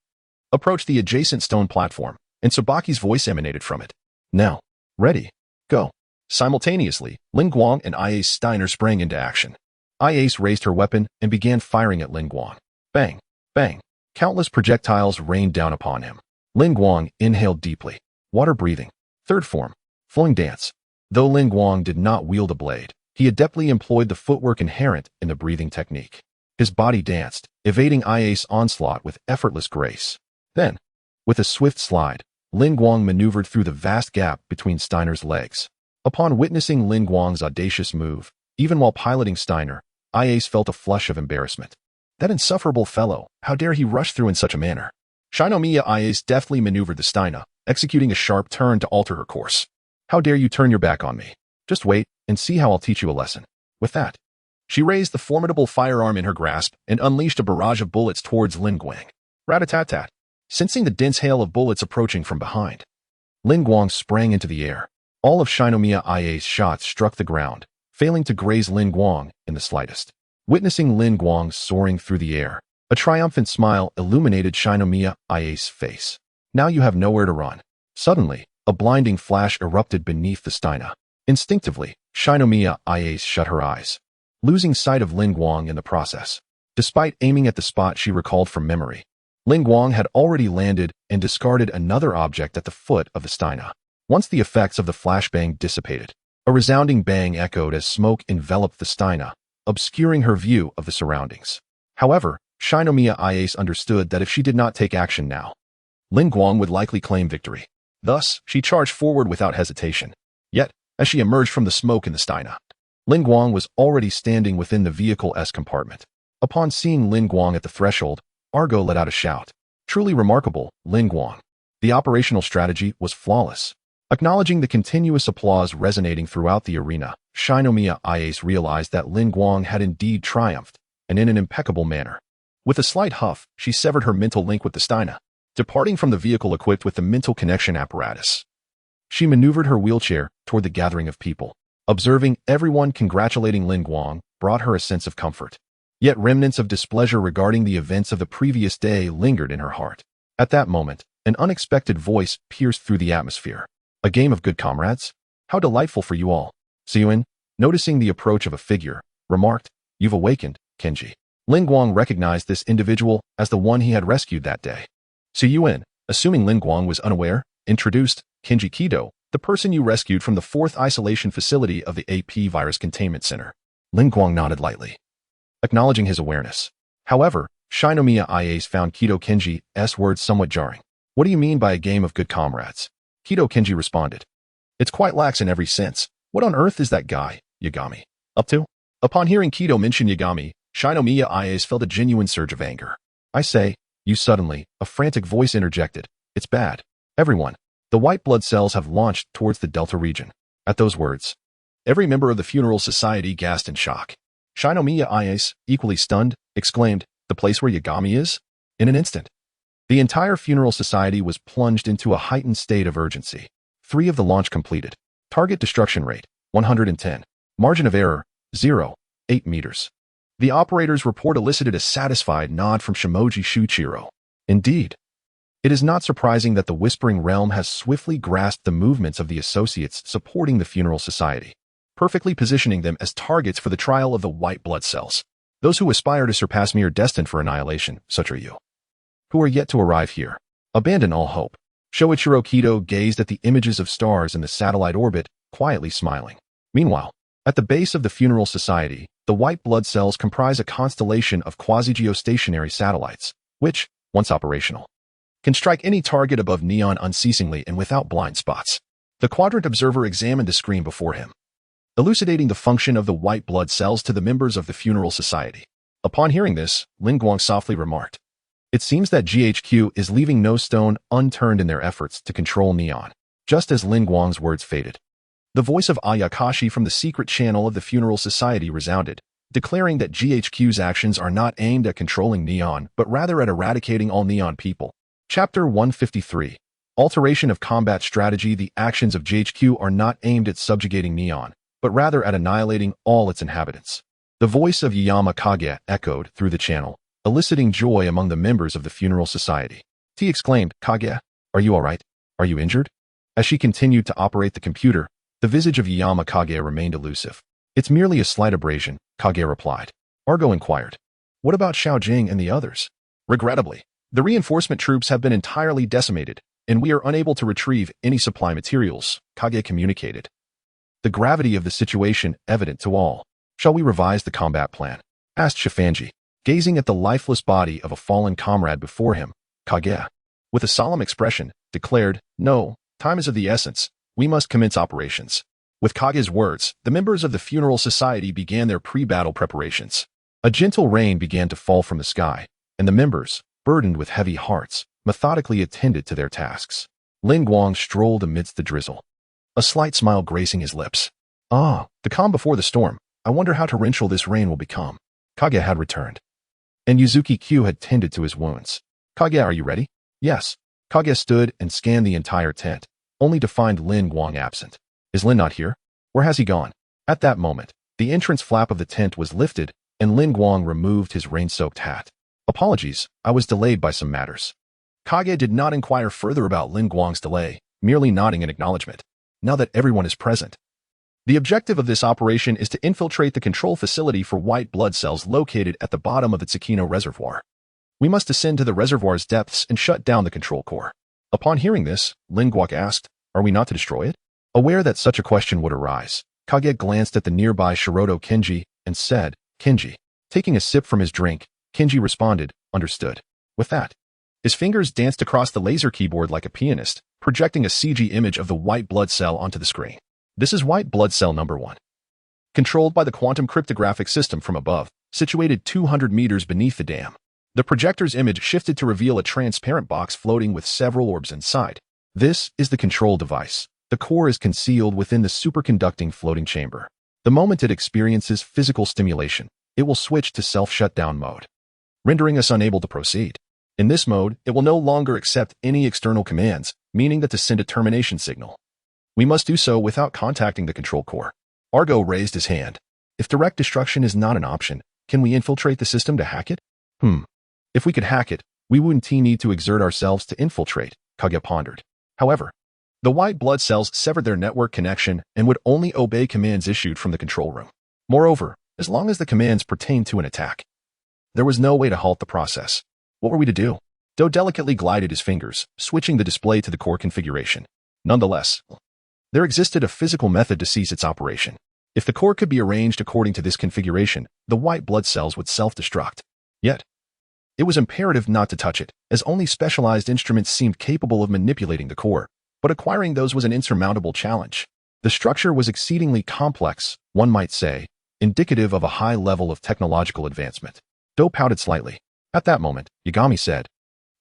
approached the adjacent stone platform, and Tsubaki's voice emanated from it. Now, ready, go. Simultaneously, Lin Guang and Iace Steiner sprang into action. Iace raised her weapon and began firing at Lin Guang. Bang, bang. Countless projectiles rained down upon him. Lin Guang inhaled deeply. Water breathing. Third form. Flowing dance. Though Lin Guang did not wield a blade, he adeptly employed the footwork inherent in the breathing technique. His body danced, evading Iace's onslaught with effortless grace. Then, with a swift slide, Lin Guang maneuvered through the vast gap between Steiner's legs. Upon witnessing Lin Guang's audacious move, even while piloting Steiner, Iace felt a flush of embarrassment. That insufferable fellow, how dare he rush through in such a manner? Shinomiya Iace deftly maneuvered the Steiner, executing a sharp turn to alter her course. How dare you turn your back on me? Just wait and see how I'll teach you a lesson. With that, she raised the formidable firearm in her grasp and unleashed a barrage of bullets towards Lin Guang. Rat-a-tat-tat. Sensing the dense hail of bullets approaching from behind, Lin Guang sprang into the air. All of Shinomiya Iace's shots struck the ground, failing to graze Lin Guang in the slightest. Witnessing Lin Guang soaring through the air, a triumphant smile illuminated Shinomiya Iace's face. Now you have nowhere to run. Suddenly, a blinding flash erupted beneath the Steiner. Instinctively, Shinomiya Iace shut her eyes, losing sight of Lin Guang in the process. Despite aiming at the spot she recalled from memory, Lin Guang had already landed and discarded another object at the foot of the Steiner. Once the effects of the flashbang dissipated, a resounding bang echoed as smoke enveloped the Steiner, obscuring her view of the surroundings. However, Shinomiya Iace understood that if she did not take action now, Lin Guang would likely claim victory. Thus, she charged forward without hesitation. Yet, as she emerged from the smoke in the Steiner, Lin Guang was already standing within the vehicle's compartment. Upon seeing Lin Guang at the threshold, Argo let out a shout. Truly remarkable, Lin Guang. The operational strategy was flawless. Acknowledging the continuous applause resonating throughout the arena, Shinomiya Iace realized that Lin Guang had indeed triumphed, and in an impeccable manner. With a slight huff, she severed her mental link with the Steiner, departing from the vehicle equipped with the mental connection apparatus. She maneuvered her wheelchair toward the gathering of people. Observing everyone congratulating Lin Guang brought her a sense of comfort. Yet remnants of displeasure regarding the events of the previous day lingered in her heart. At that moment, an unexpected voice pierced through the atmosphere. A game of good comrades? How delightful for you all. Suyun, noticing the approach of a figure, remarked, You've awakened, Kenji. Lin Guang recognized this individual as the one he had rescued that day. Suyun, assuming Lin Guang was unaware, introduced Kenji Kido, the person you rescued from the 4th isolation facility of the AP Virus Containment Center. Lin Guang nodded lightly, acknowledging his awareness. However, Shinomiya Ias found Kido Kenji's words somewhat jarring. What do you mean by a game of good comrades? Kido Kenji responded. It's quite lax in every sense. What on earth is that guy, Yagami, up to? Upon hearing Kido mention Yagami, Shinomiya Ias felt a genuine surge of anger. I say, you suddenly, a frantic voice interjected. It's bad. Everyone. The white blood cells have launched towards the Delta region. At those words, every member of the funeral society gasped in shock. Shinomiya Ias, equally stunned, exclaimed, the place where Yagami is? In an instant. The entire funeral society was plunged into a heightened state of urgency. 3 of the launch completed. Target destruction rate, 110. Margin of error, 0, 8 meters. The operator's report elicited a satisfied nod from Shimoji Shuichiro. Indeed. It is not surprising that the Whispering Realm has swiftly grasped the movements of the associates supporting the funeral society, perfectly positioning them as targets for the trial of the white blood cells. Those who aspire to surpass me are destined for annihilation, such are you, who are yet to arrive here. Abandon all hope. Shoichiro Kido gazed at the images of stars in the satellite orbit, quietly smiling. Meanwhile, at the base of the funeral society, the white blood cells comprise a constellation of quasi-geostationary satellites, which, once operational, can strike any target above Neon unceasingly and without blind spots. The quadrant observer examined a screen before him, elucidating the function of the white blood cells to the members of the funeral society. Upon hearing this, Lin Guang softly remarked, it seems that GHQ is leaving no stone unturned in their efforts to control Neon. Just as Lin Guang's words faded, the voice of Ayakashi from the secret channel of the funeral society resounded, declaring that GHQ's actions are not aimed at controlling Neon, but rather at eradicating all Neon people. Chapter 153. Alteration of Combat Strategy. The actions of GHQ are not aimed at subjugating Neon, but rather at annihilating all its inhabitants. The voice of Yayama Kage echoed through the channel, eliciting joy among the members of the funeral society. T exclaimed, Kage, are you all right? Are you injured? As she continued to operate the computer, the visage of Yayama Kage remained elusive. It's merely a slight abrasion, Kage replied. Argo inquired. What about Xiao Jing and the others? Regrettably, the reinforcement troops have been entirely decimated, and we are unable to retrieve any supply materials, Kage communicated. The gravity of the situation evident to all. Shall we revise the combat plan? Asked Shifanji, gazing at the lifeless body of a fallen comrade before him. Kage, with a solemn expression, declared, no, time is of the essence. We must commence operations. With Kage's words, the members of the funeral society began their pre-battle preparations. A gentle rain began to fall from the sky, and the members, burdened with heavy hearts, methodically attended to their tasks. Lin Guang strolled amidst the drizzle, a slight smile gracing his lips. Ah, the calm before the storm. I wonder how torrential this rain will become. Kage had returned, and Yuzuki Q had tended to his wounds. Kage, are you ready? Yes. Kage stood and scanned the entire tent, only to find Lin Guang absent. Is Lin not here? Where has he gone? At that moment, the entrance flap of the tent was lifted, and Lin Guang removed his rain-soaked hat. Apologies, I was delayed by some matters. Kage did not inquire further about Lin Guang's delay, merely nodding in acknowledgement. Now that everyone is present, the objective of this operation is to infiltrate the control facility for white blood cells located at the bottom of the Tsukino Reservoir. We must descend to the reservoir's depths and shut down the control core. Upon hearing this, Lin Guang asked, are we not to destroy it? Aware that such a question would arise, Kage glanced at the nearby Shiroto Kenji and said, Kenji. Taking a sip from his drink, Kenji responded, understood. With that, his fingers danced across the laser keyboard like a pianist, projecting a CG image of the white blood cell onto the screen. This is white blood cell number 1. Controlled by the quantum cryptographic system from above, situated 200 meters beneath the dam. The projector's image shifted to reveal a transparent box floating with several orbs inside. This is the control device. The core is concealed within the superconducting floating chamber. The moment it experiences physical stimulation, it will switch to self-shutdown mode, rendering us unable to proceed. In this mode, it will no longer accept any external commands, meaning that to send a termination signal, we must do so without contacting the control core. Argo raised his hand. If direct destruction is not an option, can we infiltrate the system to hack it? If we could hack it, we wouldn't need to exert ourselves to infiltrate, Kage pondered. However, the white blood cells severed their network connection and would only obey commands issued from the control room. Moreover, as long as the commands pertained to an attack, there was no way to halt the process. What were we to do? Do delicately glided his fingers, switching the display to the core configuration. Nonetheless, there existed a physical method to cease its operation. If the core could be arranged according to this configuration, the white blood cells would self-destruct. Yet, It was imperative not to touch it, as only specialized instruments seemed capable of manipulating the core, but acquiring those was an insurmountable challenge. The structure was exceedingly complex, one might say, indicative of a high level of technological advancement. Do pouted slightly. At that moment, Yagami said,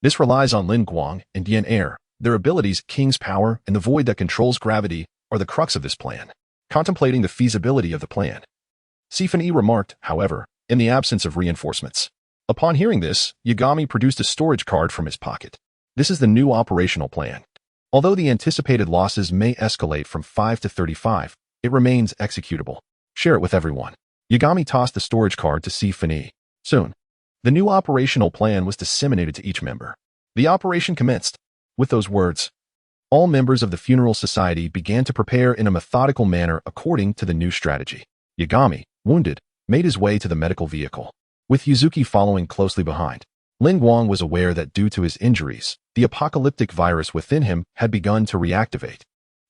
"This relies on Lin Guang and Dian Air. Their abilities, King's power, and the void that controls gravity are the crux of this plan." Contemplating the feasibility of the plan, Sifan remarked, however, in the absence of reinforcements. Upon hearing this, Yagami produced a storage card from his pocket. This is the new operational plan. Although the anticipated losses may escalate from 5 to 35, it remains executable. Share it with everyone. Yagami tossed the storage card to Sifan. Soon, the new operational plan was disseminated to each member. The operation commenced. With those words, all members of the funeral society began to prepare in a methodical manner according to the new strategy. Yagami, wounded, made his way to the medical vehicle, with Yuzuki following closely behind. Lin Guang was aware that due to his injuries, the apocalyptic virus within him had begun to reactivate,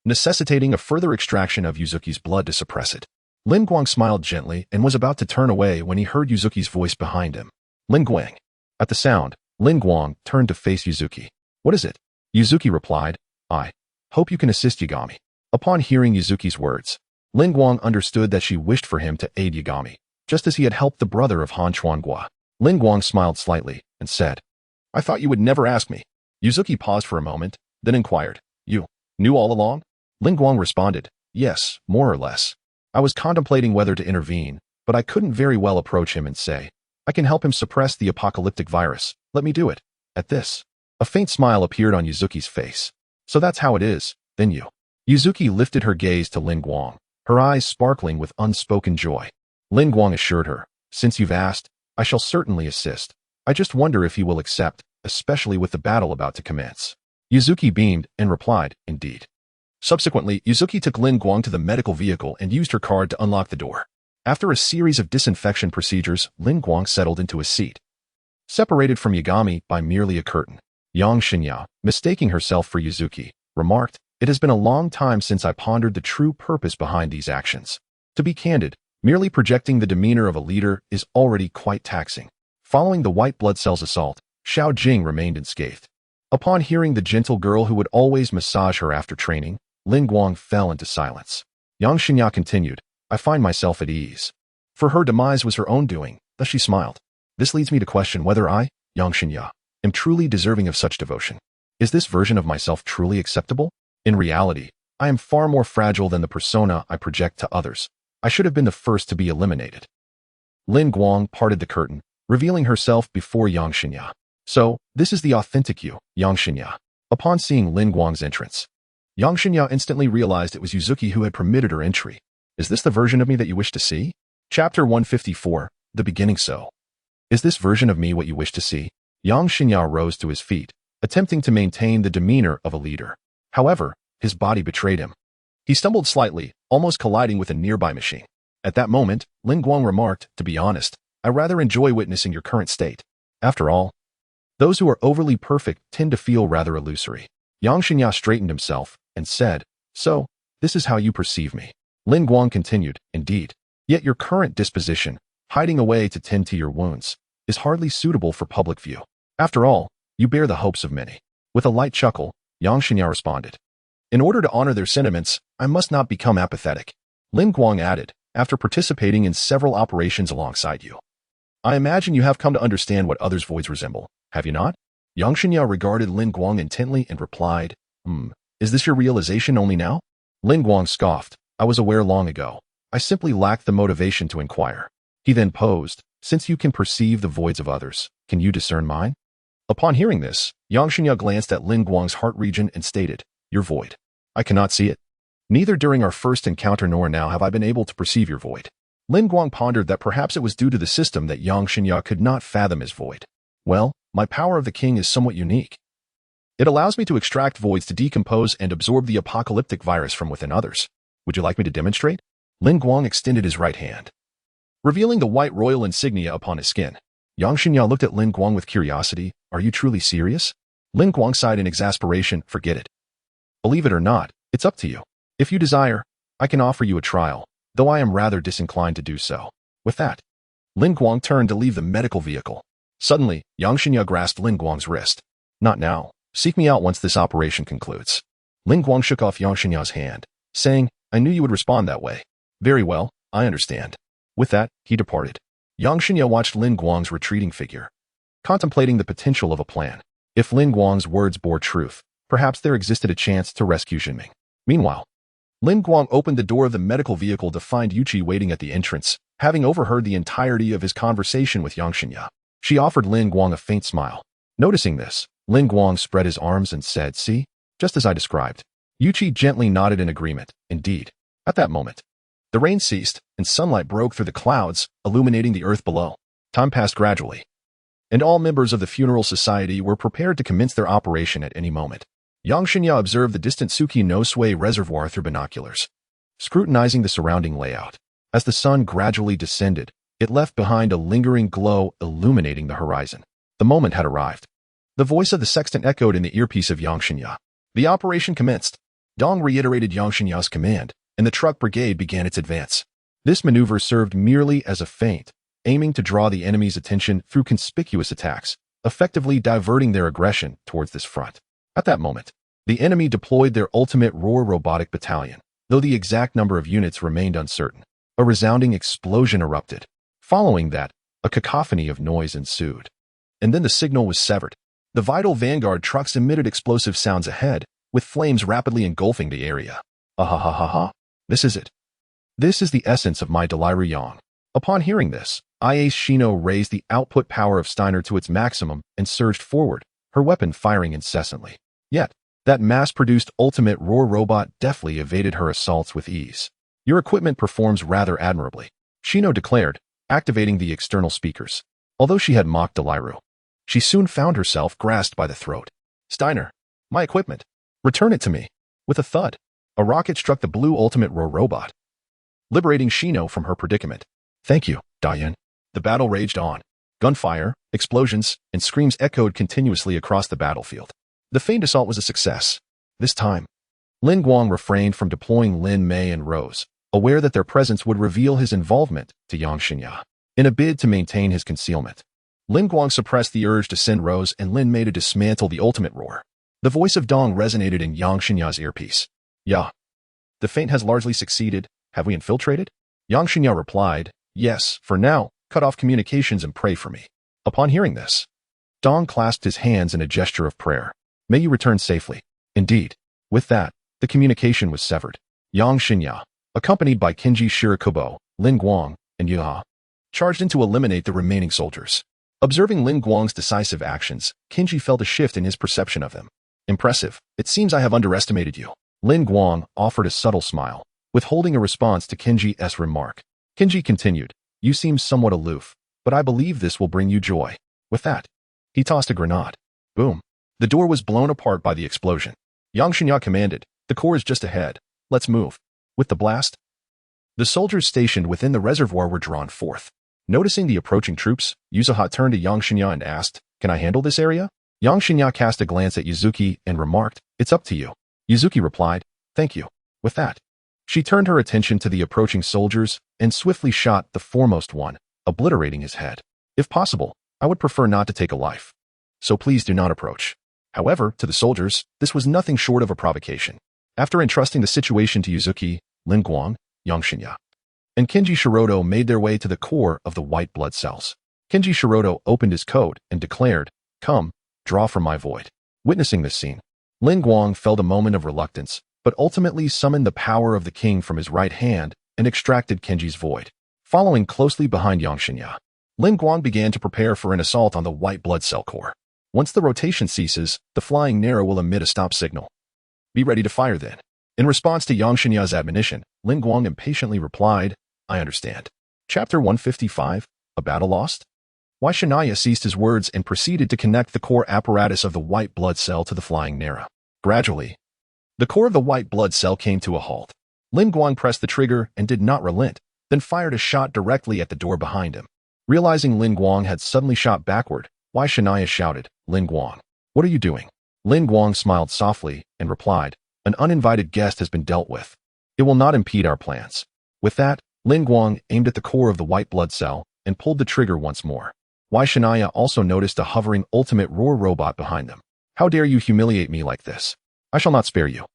necessitating a further extraction of Yuzuki's blood to suppress it. Lin Guang smiled gently and was about to turn away when he heard Yuzuki's voice behind him. Lin Guang. At the sound, Lin Guang turned to face Yuzuki. "What is it?" Yuzuki replied, "I hope you can assist Yagami." Upon hearing Yuzuki's words, Lin Guang understood that she wished for him to aid Yagami, just as he had helped the brother of Han Chuangua. Lin Guang smiled slightly and said, "I thought you would never ask me." Yuzuki paused for a moment, then inquired, "You knew all along?" Lin Guang responded, "Yes, more or less. I was contemplating whether to intervene, but I couldn't very well approach him and say, 'I can help him suppress the apocalyptic virus. Let me do it.'" At this, a faint smile appeared on Yuzuki's face. "So that's how it is, then you." Yuzuki lifted her gaze to Lin Guang, her eyes sparkling with unspoken joy. Lin Guang assured her, "Since you've asked, I shall certainly assist. I just wonder if he will accept, especially with the battle about to commence." Yuzuki beamed and replied, "Indeed." Subsequently, Yuzuki took Lin Guang to the medical vehicle and used her card to unlock the door. After a series of disinfection procedures, Lin Guang settled into a seat, separated from Yagami by merely a curtain. Yang Shinya, mistaking herself for Yuzuki, remarked, "It has been a long time since I pondered the true purpose behind these actions. To be candid, merely projecting the demeanor of a leader is already quite taxing." Following the white blood cells assault, Xiao Jing remained unscathed. Upon hearing the gentle girl who would always massage her after training, Lin Guang fell into silence. Yang Shinya continued, "I find myself at ease. For her demise was her own doing," thus she smiled. "This leads me to question whether I, Yang Shinya, am truly deserving of such devotion. Is this version of myself truly acceptable? In reality, I am far more fragile than the persona I project to others. I should have been the first to be eliminated." Lin Guang parted the curtain, revealing herself before Yang Shinya. "So, this is the authentic you, Yang Shinya." Upon seeing Lin Guang's entrance, Yang Shinya instantly realized it was Yuzuki who had permitted her entry. "Is this the version of me that you wish to see?" Chapter 154, The Beginning. So, is this version of me what you wish to see? Yang Shinya rose to his feet, attempting to maintain the demeanor of a leader. However, his body betrayed him. He stumbled slightly, almost colliding with a nearby machine. At that moment, Lin Guang remarked, "To be honest, I rather enjoy witnessing your current state. After all, those who are overly perfect tend to feel rather illusory." Yang Shinya straightened himself and said, "So, this is how you perceive me." Lin Guang continued, "Indeed. Yet your current disposition, hiding away to tend to your wounds, is hardly suitable for public view. After all, you bear the hopes of many." With a light chuckle, Yang Shinya responded, "In order to honor their sentiments, I must not become apathetic." Lin Guang added, "After participating in several operations alongside you, I imagine you have come to understand what others' voids resemble, have you not?" Yang Shinya regarded Lin Guang intently and replied, Is this your realization only now?" Lin Guang scoffed, "I was aware long ago. I simply lacked the motivation to inquire." He then posed, "Since you can perceive the voids of others, can you discern mine?" Upon hearing this, Yang Shinya glanced at Lin Guang's heart region and stated, "Your void. I cannot see it. Neither during our first encounter nor now have I been able to perceive your void." Lin Guang pondered that perhaps it was due to the system that Yang Shinya could not fathom his void. "Well, my power of the king is somewhat unique. It allows me to extract voids to decompose and absorb the apocalyptic virus from within others. Would you like me to demonstrate?" Lin Guang extended his right hand, revealing the white royal insignia upon his skin. Yang Shinya looked at Lin Guang with curiosity. "Are you truly serious?" Lin Guang sighed in exasperation. "Forget it. Believe it or not, it's up to you. If you desire, I can offer you a trial, though I am rather disinclined to do so." With that, Lin Guang turned to leave the medical vehicle. Suddenly, Yang Xinya grasped Lin Guang's wrist. Not now. Seek me out once this operation concludes. Lin Guang shook off Yang Xinya's hand, saying, I knew you would respond that way. Very well, I understand. With that, he departed. Yang Xinya watched Lin Guang's retreating figure, contemplating the potential of a plan. If Lin Guang's words bore truth, perhaps there existed a chance to rescue Xinming. Meanwhile, Lin Guang opened the door of the medical vehicle to find Yuqi waiting at the entrance, having overheard the entirety of his conversation with Yang Xinya. She offered Lin Guang a faint smile. Noticing this, Lin Guang spread his arms and said, See? Just as I described. Yuqi gently nodded in agreement. Indeed. At that moment, the rain ceased, and sunlight broke through the clouds, illuminating the earth below. Time passed gradually, and all members of the funeral society were prepared to commence their operation at any moment. Yang Xinya observed the distant Suki no Sui reservoir through binoculars, scrutinizing the surrounding layout. As the sun gradually descended, it left behind a lingering glow illuminating the horizon. The moment had arrived. The voice of the sextant echoed in the earpiece of Yang Xinya. The operation commenced. Dong reiterated Yang Xinya's command, and the truck brigade began its advance. This maneuver served merely as a feint, aiming to draw the enemy's attention through conspicuous attacks, effectively diverting their aggression towards this front. At that moment, the enemy deployed their ultimate Roar robotic battalion, though the exact number of units remained uncertain. A resounding explosion erupted. Following that, a cacophony of noise ensued. And then the signal was severed. The vital vanguard trucks emitted explosive sounds ahead, with flames rapidly engulfing the area. Ah. This is it. This is the essence of my Daliru Yang. Upon hearing this, Ia Shino raised the output power of Steiner to its maximum and surged forward, her weapon firing incessantly. Yet, that mass-produced ultimate Roar robot deftly evaded her assaults with ease. Your equipment performs rather admirably, Shino declared, activating the external speakers. Although she had mocked Daliru, she soon found herself grasped by the throat. Steiner, my equipment. Return it to me. With a thud, a rocket struck the blue ultimate Roar robot, liberating Shino from her predicament. Thank you, Diane. The battle raged on. Gunfire, explosions, and screams echoed continuously across the battlefield. The feigned assault was a success. This time, Lin Guang refrained from deploying Lin Mei and Rose, aware that their presence would reveal his involvement to Yang Xinya. In a bid to maintain his concealment, Lin Guang suppressed the urge to send Rose and Lin Mei to dismantle the ultimate Roar. The voice of Dong resonated in Yang Xinya's earpiece. Yeah. The feint has largely succeeded. Have we infiltrated? Yang Xinya replied, Yes, for now, cut off communications and pray for me. Upon hearing this, Dong clasped his hands in a gesture of prayer. May you return safely. Indeed. With that, the communication was severed. Yang Xinya, accompanied by Kenji Shirakubo, Lin Guang, and Yuha, charged in to eliminate the remaining soldiers. Observing Lin Guang's decisive actions, Kenji felt a shift in his perception of them. Impressive. It seems I have underestimated you. Lin Guang offered a subtle smile, withholding a response to Kenji's remark. Kenji continued, You seem somewhat aloof, but I believe this will bring you joy. With that, he tossed a grenade. Boom. The door was blown apart by the explosion. Yang Xinya commanded, The core is just ahead. Let's move. With the blast, the soldiers stationed within the reservoir were drawn forth. Noticing the approaching troops, Yuzuha turned to Yang Xinya and asked, Can I handle this area? Yang Xinya cast a glance at Yuzuki and remarked, It's up to you. Yuzuki replied, Thank you. With that, she turned her attention to the approaching soldiers and swiftly shot the foremost one, obliterating his head. If possible, I would prefer not to take a life, so please do not approach. However, to the soldiers, this was nothing short of a provocation. After entrusting the situation to Yuzuki, Lin Guang, Yang Xinya, and Kenji Shiroto made their way to the core of the white blood cells. Kenji Shiroto opened his code and declared, Come, draw from my void. Witnessing this scene, Lin Guang felt a moment of reluctance, but ultimately summoned the power of the king from his right hand and extracted Kenji's void. Following closely behind Yang Xinya, Lin Guang began to prepare for an assault on the white blood cell core. Once the rotation ceases, the flying Nara will emit a stop signal. Be ready to fire then. In response to Yang Xinya's admonition, Lin Guang impatiently replied, I understand. Chapter 155, A Battle Lost? Wai Shinaya ceased his words and proceeded to connect the core apparatus of the white blood cell to the flying Nara. Gradually, the core of the white blood cell came to a halt. Lin Guang pressed the trigger and did not relent, then fired a shot directly at the door behind him. Realizing Lin Guang had suddenly shot backward, Wai Shinaya shouted, Lin Guang, what are you doing? Lin Guang smiled softly and replied, An uninvited guest has been dealt with. It will not impede our plans. With that, Lin Guang aimed at the core of the white blood cell and pulled the trigger once more. Wai Shania also noticed a hovering ultimate roar robot behind them. How dare you humiliate me like this? I shall not spare you.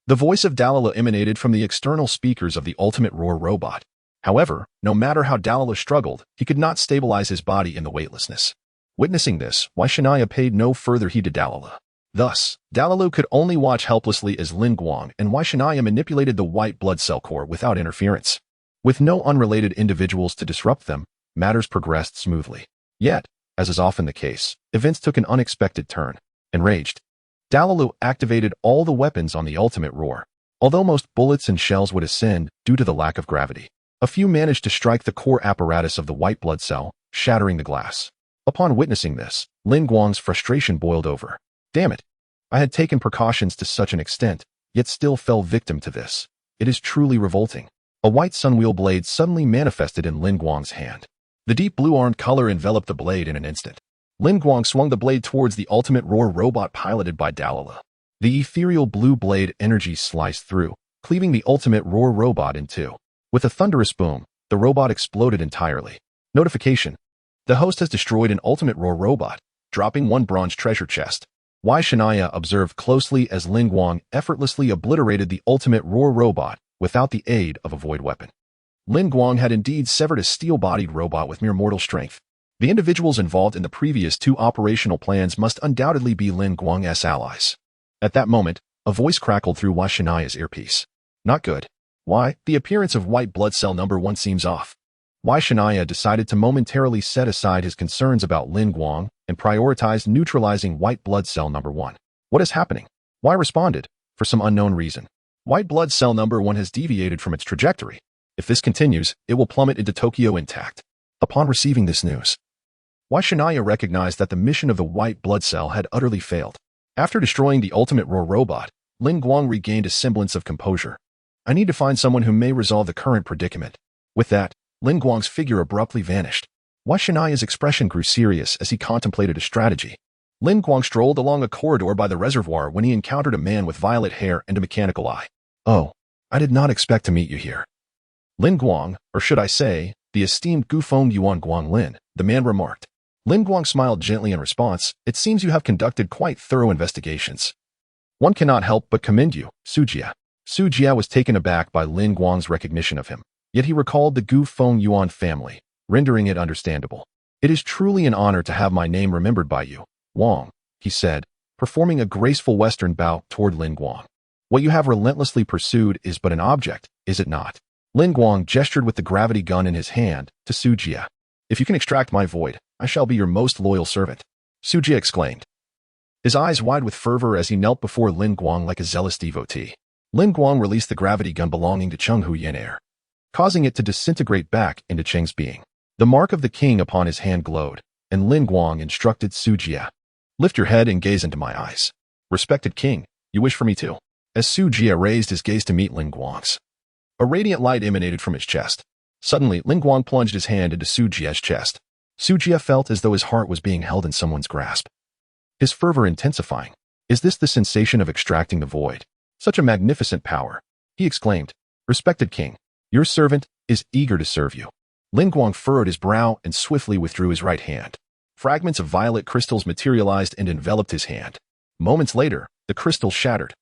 The voice of Dalila emanated from the external speakers of the ultimate roar robot. However, no matter how Dalila struggled, he could not stabilize his body in the weightlessness. Witnessing this, Wai Shania paid no further heed to Dalila. Thus, Dalila could only watch helplessly as Lin Guang and Wai Shania manipulated the white blood cell core without interference. With no unrelated individuals to disrupt them, matters progressed smoothly. Yet, as is often the case, events took an unexpected turn. Enraged, Dalila activated all the weapons on the ultimate roar. Although most bullets and shells would ascend due to the lack of gravity, a few managed to strike the core apparatus of the white blood cell, shattering the glass. Upon witnessing this, Lin Guang's frustration boiled over. Damn it! I had taken precautions to such an extent, yet still fell victim to this. It is truly revolting. A white sunwheel blade suddenly manifested in Lin Guang's hand. The deep blue-armed color enveloped the blade in an instant. Lin Guang swung the blade towards the ultimate roar robot piloted by Dalila. The ethereal blue blade energy sliced through, cleaving the ultimate roar robot in two. With a thunderous boom, the robot exploded entirely. Notification. The host has destroyed an ultimate roar robot, dropping one bronze treasure chest. Wai Shania observed closely as Lin Guang effortlessly obliterated the ultimate roar robot without the aid of a void weapon. Lin Guang had indeed severed a steel-bodied robot with mere mortal strength. The individuals involved in the previous two operational plans must undoubtedly be Lin Guang's allies. At that moment, a voice crackled through Wai Shania's earpiece. Not good. Why, the appearance of white blood cell number 1 seems off. Wai Shania decided to momentarily set aside his concerns about Lin Guang and prioritized neutralizing white blood cell number 1. What is happening? Wai responded, for some unknown reason. White blood cell number 1 has deviated from its trajectory. If this continues, it will plummet into Tokyo intact. Upon receiving this news, Wai Shania recognized that the mission of the white blood cell had utterly failed. After destroying the ultimate roar robot, Lin Guang regained a semblance of composure. I need to find someone who may resolve the current predicament. With that, Lin Guang's figure abruptly vanished. Wai Shania's expression grew serious as he contemplated a strategy. Lin Guang strolled along a corridor by the reservoir when he encountered a man with violet hair and a mechanical eye. Oh, I did not expect to meet you here. Lin Guang, or should I say, the esteemed Gufeng Yuan Guang Lin, the man remarked. Lin Guang smiled gently in response. It seems you have conducted quite thorough investigations. One cannot help but commend you, Sujia. Sujia was taken aback by Lin Guang's recognition of him, yet he recalled the Gufeng Yuan family, rendering it understandable. It is truly an honor to have my name remembered by you, Wang, he said, performing a graceful Western bow toward Lin Guang. What you have relentlessly pursued is but an object, is it not? Lin Guang gestured with the gravity gun in his hand to Sujia. If you can extract my void, I shall be your most loyal servant. Sujia exclaimed, his eyes wide with fervor as he knelt before Lin Guang like a zealous devotee. Lin Guang released the gravity gun belonging to Cheng Huyan Air, causing it to disintegrate back into Cheng's being. The mark of the king upon his hand glowed, and Lin Guang instructed Sujia, lift your head and gaze into my eyes. Respected king, you wish for me too? As Sujia raised his gaze to meet Lin Guang's, a radiant light emanated from his chest. Suddenly, Lin Guang plunged his hand into Sujia's chest. Sujia felt as though his heart was being held in someone's grasp. His fervor intensifying. Is this the sensation of extracting the void? Such a magnificent power, he exclaimed. Respected king, your servant is eager to serve you. Lin Guang furrowed his brow and swiftly withdrew his right hand. Fragments of violet crystals materialized and enveloped his hand. Moments later, the crystals shattered,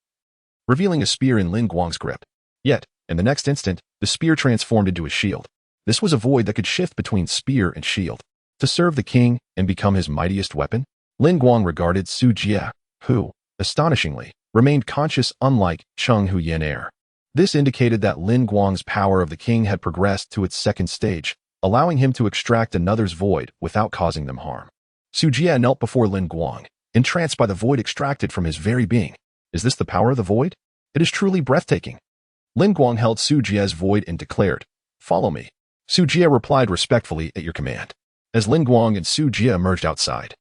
revealing a spear in Lin Guang's grip. Yet, in the next instant, the spear transformed into a shield. This was a void that could shift between spear and shield. To serve the king and become his mightiest weapon? Lin Guang regarded Sujia, who, astonishingly, remained conscious unlike Cheng Huyan Air. This indicated that Lin Guang's power of the king had progressed to its second stage, allowing him to extract another's void without causing them harm. Sujia knelt before Lin Guang, entranced by the void extracted from his very being. Is this the power of the void? It is truly breathtaking. Lin Guang held Sujia's void and declared, follow me. Sujia replied respectfully, at your command. As Lin Guang and Sujia emerged outside,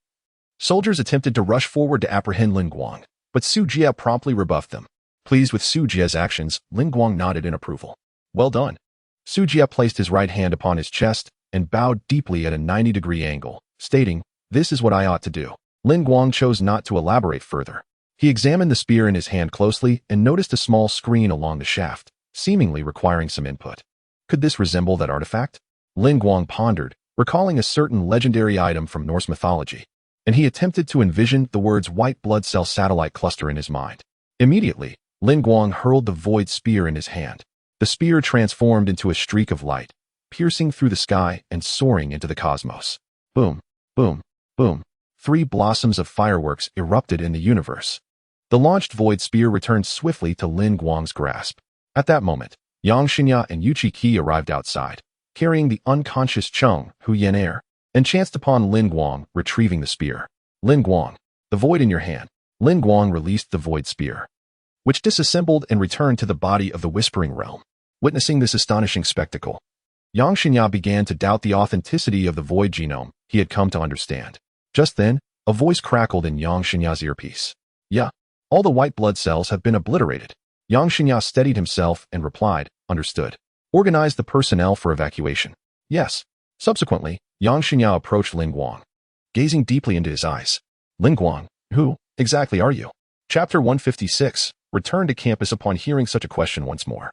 soldiers attempted to rush forward to apprehend Lin Guang, but Sujia promptly rebuffed them. Pleased with Sujia's actions, Lin Guang nodded in approval. Well done. Sujia placed his right hand upon his chest and bowed deeply at a 90-degree angle, stating, this is what I ought to do. Lin Guang chose not to elaborate further. He examined the spear in his hand closely and noticed a small screen along the shaft, seemingly requiring some input. Could this resemble that artifact? Lin Guang pondered, recalling a certain legendary item from Norse mythology, and he attempted to envision the words white blood cell satellite cluster in his mind. Immediately, Lin Guang hurled the void spear in his hand. The spear transformed into a streak of light, piercing through the sky and soaring into the cosmos. Boom, boom, boom. 3 blossoms of fireworks erupted in the universe. The launched void spear returned swiftly to Lin Guang's grasp. At that moment, Yang Xinya and Yuchi Qi arrived outside, carrying the unconscious Cheng Hu Yan and chanced upon Lin Guang retrieving the spear. Lin Guang, the void in your hand. Lin Guang released the void spear, which disassembled and returned to the body of the Whispering Realm. Witnessing this astonishing spectacle, Yang Xinya began to doubt the authenticity of the void genome he had come to understand. Just then, a voice crackled in Yang Xinya's earpiece. Yeah, all the white blood cells have been obliterated. Yang Xinya steadied himself and replied, understood. Organize the personnel for evacuation. Yes. Subsequently, Yang Xinya approached Lin Guang, gazing deeply into his eyes. Lin Guang, who exactly are you? Chapter 156, returned to campus upon hearing such a question once more.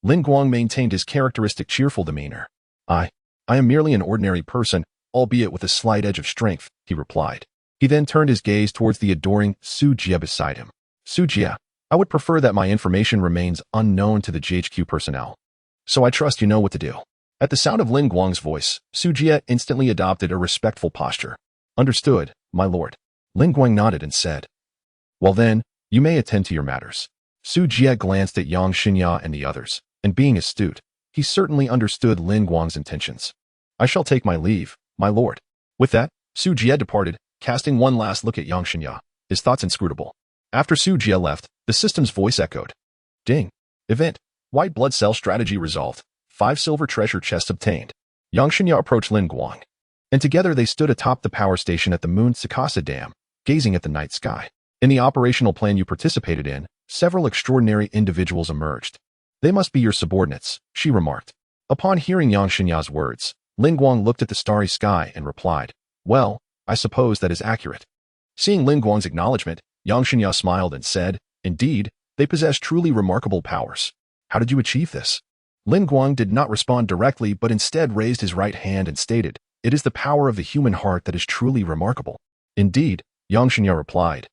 Lin Guang maintained his characteristic cheerful demeanor. I am merely an ordinary person, albeit with a slight edge of strength, he replied. He then turned his gaze towards the adoring Su Jie beside him. Su Jie, I would prefer that my information remains unknown to the GHQ personnel. So I trust you know what to do. At the sound of Lin Guang's voice, Su Jie instantly adopted a respectful posture. Understood, my lord. Lin Guang nodded and said, well then, you may attend to your matters. Su Jie glanced at Yang Xinya and the others, and being astute, he certainly understood Lin Guang's intentions. I shall take my leave, my lord. With that, Su Jie departed, casting one last look at Yang Xinya, his thoughts inscrutable. After Su Jie left, the system's voice echoed. Ding. Event. White blood cell strategy resolved. 5 silver treasure chests obtained. Yang Xinya approached Lin Guang, and together they stood atop the power station at the Moon Tsukasa Dam, gazing at the night sky. In the operational plan you participated in, several extraordinary individuals emerged. They must be your subordinates, she remarked. Upon hearing Yang Xinya's words, Lin Guang looked at the starry sky and replied, well, I suppose that is accurate. Seeing Lin Guang's acknowledgement, Yang Xinya smiled and said, indeed, they possess truly remarkable powers. How did you achieve this? Lin Guang did not respond directly but instead raised his right hand and stated, it is the power of the human heart that is truly remarkable. Indeed, Yang Xinya replied,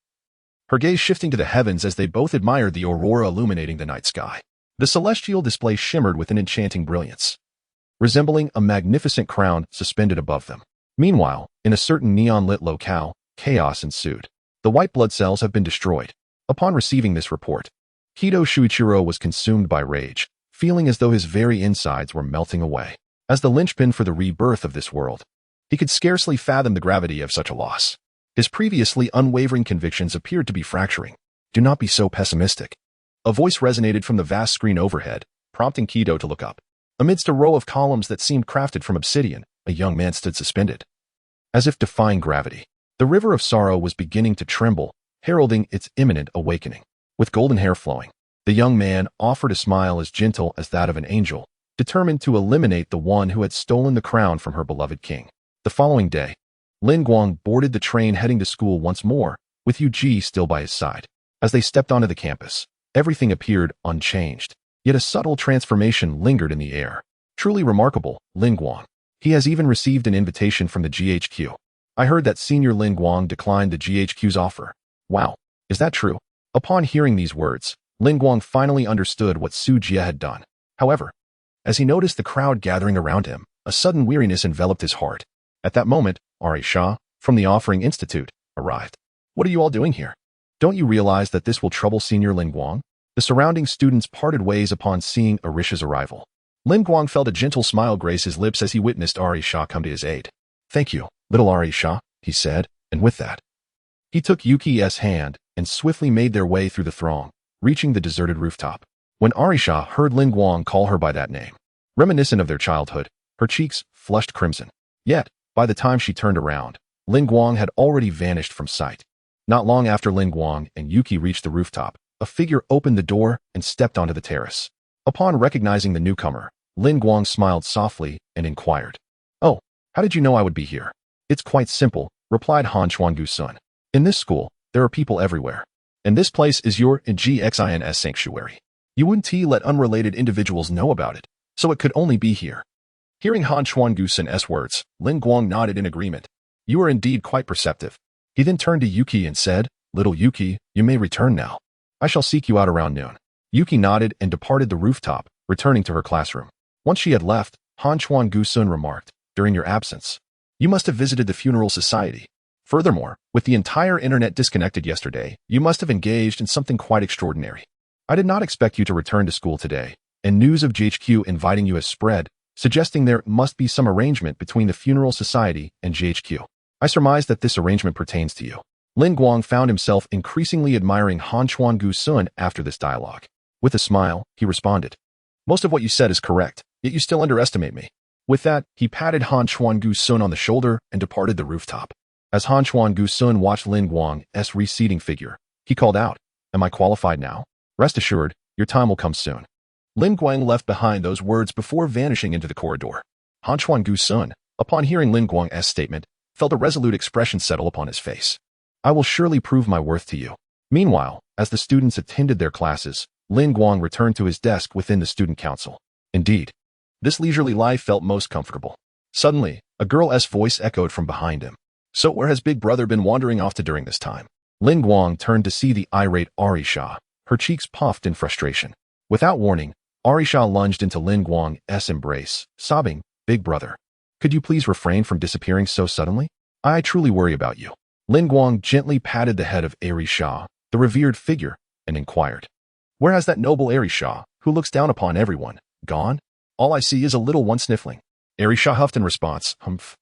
her gaze shifting to the heavens as they both admired the aurora illuminating the night sky. The celestial display shimmered with an enchanting brilliance, resembling a magnificent crown suspended above them. Meanwhile, in a certain neon-lit locale, chaos ensued. The white blood cells have been destroyed. Upon receiving this report, Hito Shuichiro was consumed by rage, feeling as though his very insides were melting away. As the linchpin for the rebirth of this world, he could scarcely fathom the gravity of such a loss. His previously unwavering convictions appeared to be fracturing. Do not be so pessimistic. A voice resonated from the vast screen overhead, prompting Kido to look up. Amidst a row of columns that seemed crafted from obsidian, a young man stood suspended, as if defying gravity. The river of sorrow was beginning to tremble, heralding its imminent awakening. With golden hair flowing, the young man offered a smile as gentle as that of an angel, determined to eliminate the one who had stolen the crown from her beloved king. The following day, Lin Guang boarded the train heading to school once more, with Yu Ji still by his side. As they stepped onto the campus, everything appeared unchanged, yet a subtle transformation lingered in the air. Truly remarkable, Lin Guang. He has even received an invitation from the GHQ. I heard that Senior Lin Guang declined the GHQ's offer. Wow, is that true? Upon hearing these words, Lin Guang finally understood what Su Jie had done. However, as he noticed the crowd gathering around him, a sudden weariness enveloped his heart. At that moment, Ari Shah, from the Offering Institute, arrived. What are you all doing here? Don't you realize that this will trouble Senior Lin Guang? The surrounding students parted ways upon seeing Arisha's arrival. Lin Guang felt a gentle smile grace his lips as he witnessed Ari Shah come to his aid. Thank you, little Ari Shah, he said, and with that, he took Yuki's hand and swiftly made their way through the throng, reaching the deserted rooftop. When Arisha heard Lin Guang call her by that name, reminiscent of their childhood, her cheeks flushed crimson. Yet, by the time she turned around, Lin Guang had already vanished from sight. Not long after Lin Guang and Yuki reached the rooftop, a figure opened the door and stepped onto the terrace. Upon recognizing the newcomer, Lin Guang smiled softly and inquired, "Oh, how did you know I would be here?" "It's quite simple," replied Han Chuangu-sun. "In this school, there are people everywhere. And this place is your GXINS sanctuary. You wouldn't let unrelated individuals know about it, so it could only be here." Hearing Han Chuan-gu-sun's words, Lin Guang nodded in agreement. You are indeed quite perceptive. He then turned to Yuki and said, Little Yuki, you may return now. I shall seek you out around noon. Yuki nodded and departed the rooftop, returning to her classroom. Once she had left, Han Chuan-gu-sun remarked, During your absence, you must have visited the funeral society. Furthermore, with the entire internet disconnected yesterday, you must have engaged in something quite extraordinary. I did not expect you to return to school today, and news of GHQ inviting you has spread, suggesting there must be some arrangement between the funeral society and GHQ. I surmise that this arrangement pertains to you. Lin Guang found himself increasingly admiring Han Chuan-gu-sun after this dialogue. With a smile, he responded, Most of what you said is correct, yet you still underestimate me. With that, he patted Han Chuan-gu-sun on the shoulder and departed the rooftop. As Han Chuan-gu-sun watched Lin Guang's receding figure, he called out, Am I qualified now? Rest assured, your time will come soon. Lin Guang left behind those words before vanishing into the corridor. Han Chuan-gu-sun, upon hearing Lin Guang's statement, felt a resolute expression settle upon his face. I will surely prove my worth to you. Meanwhile, as the students attended their classes, Lin Guang returned to his desk within the student council. Indeed, this leisurely life felt most comfortable. Suddenly, a girl's voice echoed from behind him. So where has Big Brother been wandering off to during this time? Lin Guang turned to see the irate Arisha. Her cheeks puffed in frustration. Without warning, Arisha lunged into Lin Guang's embrace, sobbing, Big Brother, could you please refrain from disappearing so suddenly? I truly worry about you. Lin Guang gently patted the head of Arisha, the revered figure, and inquired, Where has that noble Arisha, who looks down upon everyone, gone? All I see is a little one sniffling. Arisha huffed in response, Humph.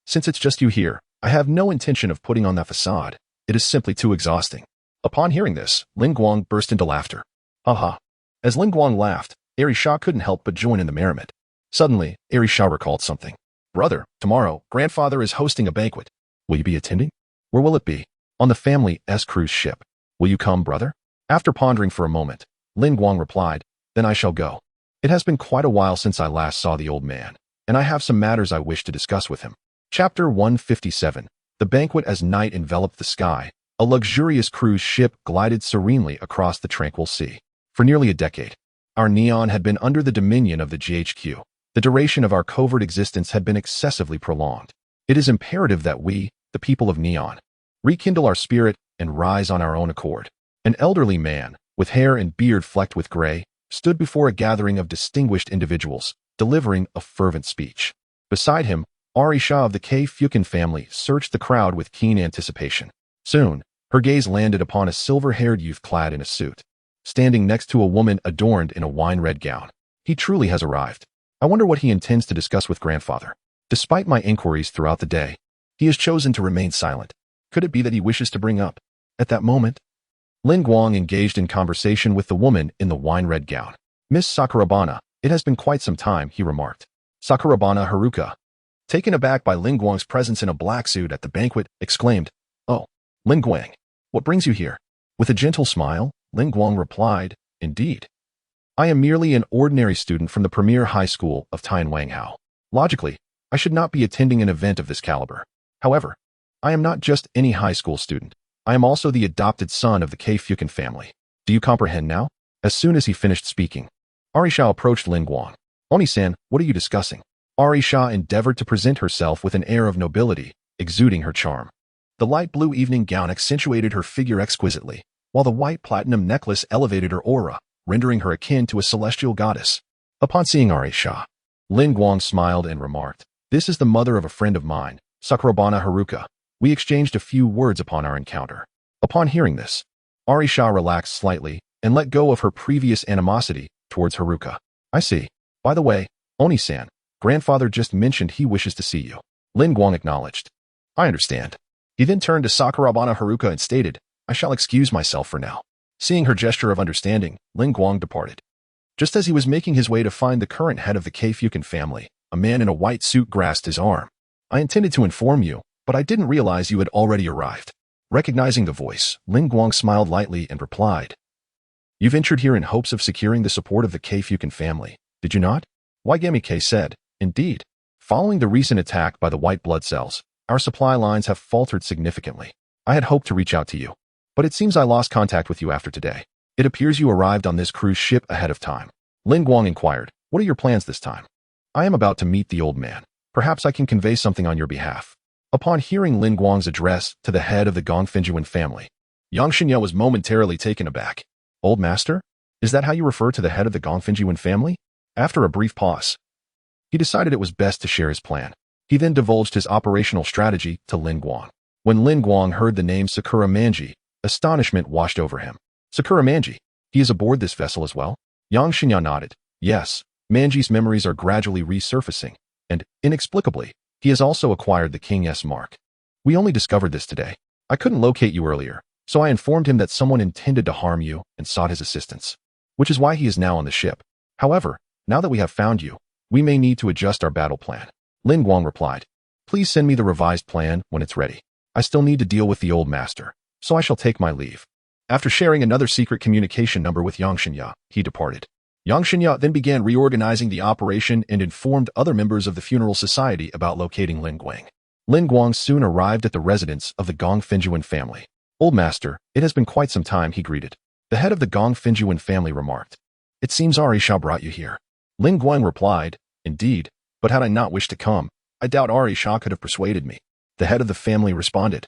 Since it's just you here, I have no intention of putting on that facade. It is simply too exhausting. Upon hearing this, Lin Guang burst into laughter. Ha. As Lin Guang laughed, Arisha couldn't help but join in the merriment. Suddenly, Arisha recalled something. Brother, tomorrow, grandfather is hosting a banquet. Will you be attending? Where will it be? On the family's cruise ship. Will you come, brother? After pondering for a moment, Lin Guang replied, Then I shall go. It has been quite a while since I last saw the old man, and I have some matters I wish to discuss with him. Chapter 157. The banquet. As night enveloped the sky, a luxurious cruise ship glided serenely across the tranquil sea. For nearly a decade, our Neon had been under the dominion of the GHQ. The duration of our covert existence had been excessively prolonged. It is imperative that we, the people of Neon, rekindle our spirit and rise on our own accord. An elderly man, with hair and beard flecked with gray, stood before a gathering of distinguished individuals, delivering a fervent speech. Beside him, Arisha of the K-Fukin family searched the crowd with keen anticipation. Soon, her gaze landed upon a silver-haired youth clad in a suit, standing next to a woman adorned in a wine-red gown. He truly has arrived. I wonder what he intends to discuss with grandfather. Despite my inquiries throughout the day, he has chosen to remain silent. Could it be that he wishes to bring up? At that moment, Lin Guang engaged in conversation with the woman in the wine-red gown. Miss Sakurabana, it has been quite some time, he remarked. Sakurabana Haruka, taken aback by Lin Guang's presence in a black suit at the banquet, exclaimed, Oh, Lin Guang, what brings you here? With a gentle smile, Lin Guang replied, Indeed. I am merely an ordinary student from the premier high school of Tianwanghao. Logically, I should not be attending an event of this caliber. However, I am not just any high school student. I am also the adopted son of the K-Fukin family. Do you comprehend now? As soon as he finished speaking, Arisha approached Lin Guang. Oni-san, what are you discussing? Arisha endeavored to present herself with an air of nobility, exuding her charm. The light blue evening gown accentuated her figure exquisitely, while the white platinum necklace elevated her aura, rendering her akin to a celestial goddess. Upon seeing Arisha, Lin Guang smiled and remarked, This is the mother of a friend of mine, Sakurabana Haruka. We exchanged a few words upon our encounter. Upon hearing this, Arisha relaxed slightly and let go of her previous animosity towards Haruka. I see. By the way, Oni-san, grandfather just mentioned he wishes to see you. Lin Guang acknowledged. I understand. He then turned to Sakurabana Haruka and stated, I shall excuse myself for now. Seeing her gesture of understanding, Lin Guang departed. Just as he was making his way to find the current head of the K-Fukin family, a man in a white suit grasped his arm. I intended to inform you, but I didn't realize you had already arrived. Recognizing the voice, Lin Guang smiled lightly and replied, You ventured here in hopes of securing the support of the K-Fukin family, did you not? Waigami-K said, Indeed. Following the recent attack by the white blood cells, our supply lines have faltered significantly. I had hoped to reach out to you, but it seems I lost contact with you after today. It appears you arrived on this cruise ship ahead of time. Lin Guang inquired, What are your plans this time? I am about to meet the old man. Perhaps I can convey something on your behalf. Upon hearing Lin Guang's address to the head of the Gongfinjuan family, Yang Xinya was momentarily taken aback. Old master? Is that how you refer to the head of the Gongfinjuan family? After a brief pause, he decided it was best to share his plan. He then divulged his operational strategy to Lin Guang. When Lin Guang heard the name Sakura Manji, astonishment washed over him. Sakura Manji? He is aboard this vessel as well? Yang Xinya nodded. Yes, Manji's memories are gradually resurfacing, and, inexplicably, he has also acquired the King S mark. We only discovered this today. I couldn't locate you earlier, so I informed him that someone intended to harm you and sought his assistance, which is why he is now on the ship. However, now that we have found you, we may need to adjust our battle plan. Lin Guang replied. Please send me the revised plan when it's ready. I still need to deal with the old master, so I shall take my leave. After sharing another secret communication number with Yang Xinya, he departed. Yang Xinya then began reorganizing the operation and informed other members of the funeral society about locating Lin Guang. Lin Guang soon arrived at the residence of the Gongfinjuan family. Old master, it has been quite some time, he greeted. The head of the Gongfinjuan family remarked. It seems Ari Sha brought you here. Lin Guang replied, Indeed, but had I not wished to come, I doubt Ari Sha could have persuaded me. The head of the family responded.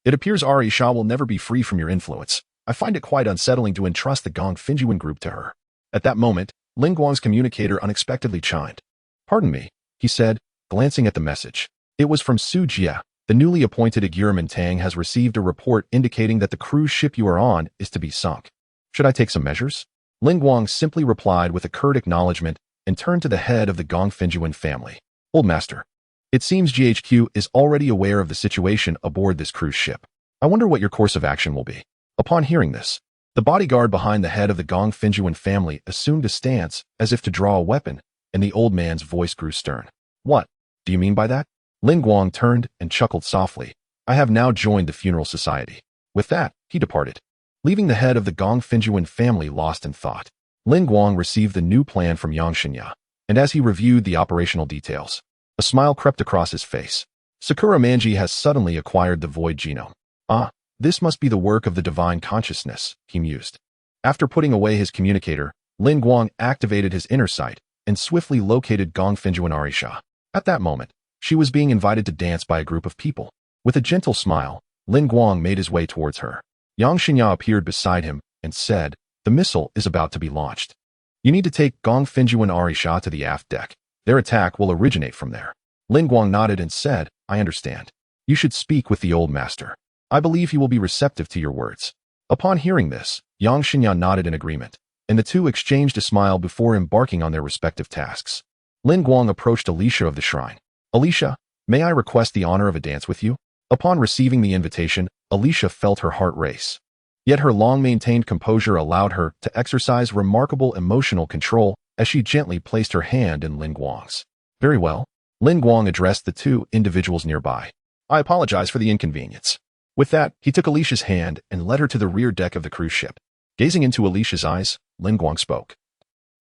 It appears Ari Sha will never be free from your influence. I find it quite unsettling to entrust the Gongfinjuan group to her. At that moment, Lin Guang's communicator unexpectedly chimed. Pardon me, he said, glancing at the message. It was from Su Jia. The newly appointed Agurman Tang has received a report indicating that the cruise ship you are on is to be sunk. Should I take some measures? Lin Guang simply replied with a curt acknowledgement and turned to the head of the Gongfinjuan family. Old master, it seems GHQ is already aware of the situation aboard this cruise ship. I wonder what your course of action will be. Upon hearing this, the bodyguard behind the head of the Gongfinjuan family assumed a stance as if to draw a weapon, and the old man's voice grew stern. What do you mean by that? Lin Guang turned and chuckled softly. I have now joined the funeral society. With that, he departed, leaving the head of the Gongfinjuan family lost in thought. Lin Guang received the new plan from Yang Xinya, and as he reviewed the operational details, a smile crept across his face. Sakura Manji has suddenly acquired the void genome. Ah, this must be the work of the divine consciousness, he mused. After putting away his communicator, Lin Guang activated his inner sight and swiftly located Gongfinjuan Ari Sha. At that moment, she was being invited to dance by a group of people. With a gentle smile, Lin Guang made his way towards her. Yang Xinya appeared beside him and said, The missile is about to be launched. You need to take Gongfinjuan Ari Sha to the aft deck. Their attack will originate from there. Lin Guang nodded and said, I understand. You should speak with the old master. I believe he will be receptive to your words. Upon hearing this, Yang Xinya nodded in agreement, and the two exchanged a smile before embarking on their respective tasks. Lin Guang approached Alicia of the shrine. Alicia, may I request the honor of a dance with you? Upon receiving the invitation, Alicia felt her heart race. Yet her long-maintained composure allowed her to exercise remarkable emotional control as she gently placed her hand in Lin Guang's. Very well. Lin Guang addressed the two individuals nearby. I apologize for the inconvenience. With that, he took Alicia's hand and led her to the rear deck of the cruise ship. Gazing into Alicia's eyes, Lin Guang spoke.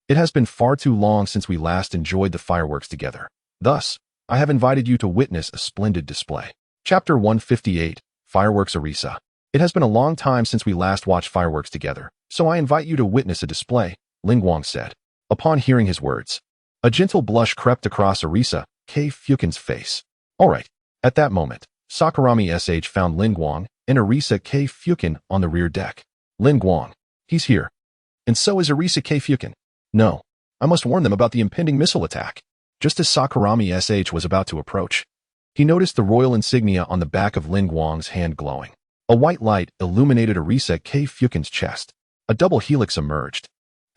It has been far too long since we last enjoyed the fireworks together. Thus, I have invited you to witness a splendid display. Chapter 158, Fireworks Arisa. It has been a long time since we last watched fireworks together, so I invite you to witness a display, Lin Guang said. Upon hearing his words, a gentle blush crept across Arisa K. Fukin's face. All right. At that moment, Sakurami SH found Lin Guang and Arisa K. Fukin on the rear deck. Lin Guang. He's here. And so is Arisa K. Fukin. No. I must warn them about the impending missile attack. Just as Sakurami SH was about to approach, he noticed the royal insignia on the back of Lin Guang's hand glowing. A white light illuminated Arisa K. Fukin's chest. A double helix emerged,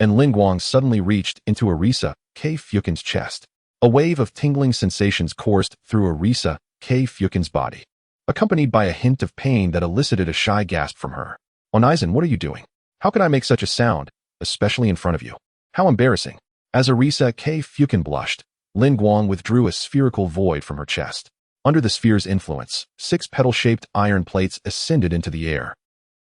and Lin Guang suddenly reached into Arisa K. Fukin's chest. A wave of tingling sensations coursed through Arisa K. Fukin's body, accompanied by a hint of pain that elicited a shy gasp from her. Onizen, what are you doing? How could I make such a sound, especially in front of you? How embarrassing. As Arisa K. Fukin blushed, Lin Guang withdrew a spherical void from her chest. Under the sphere's influence, 6 petal-shaped iron plates ascended into the air.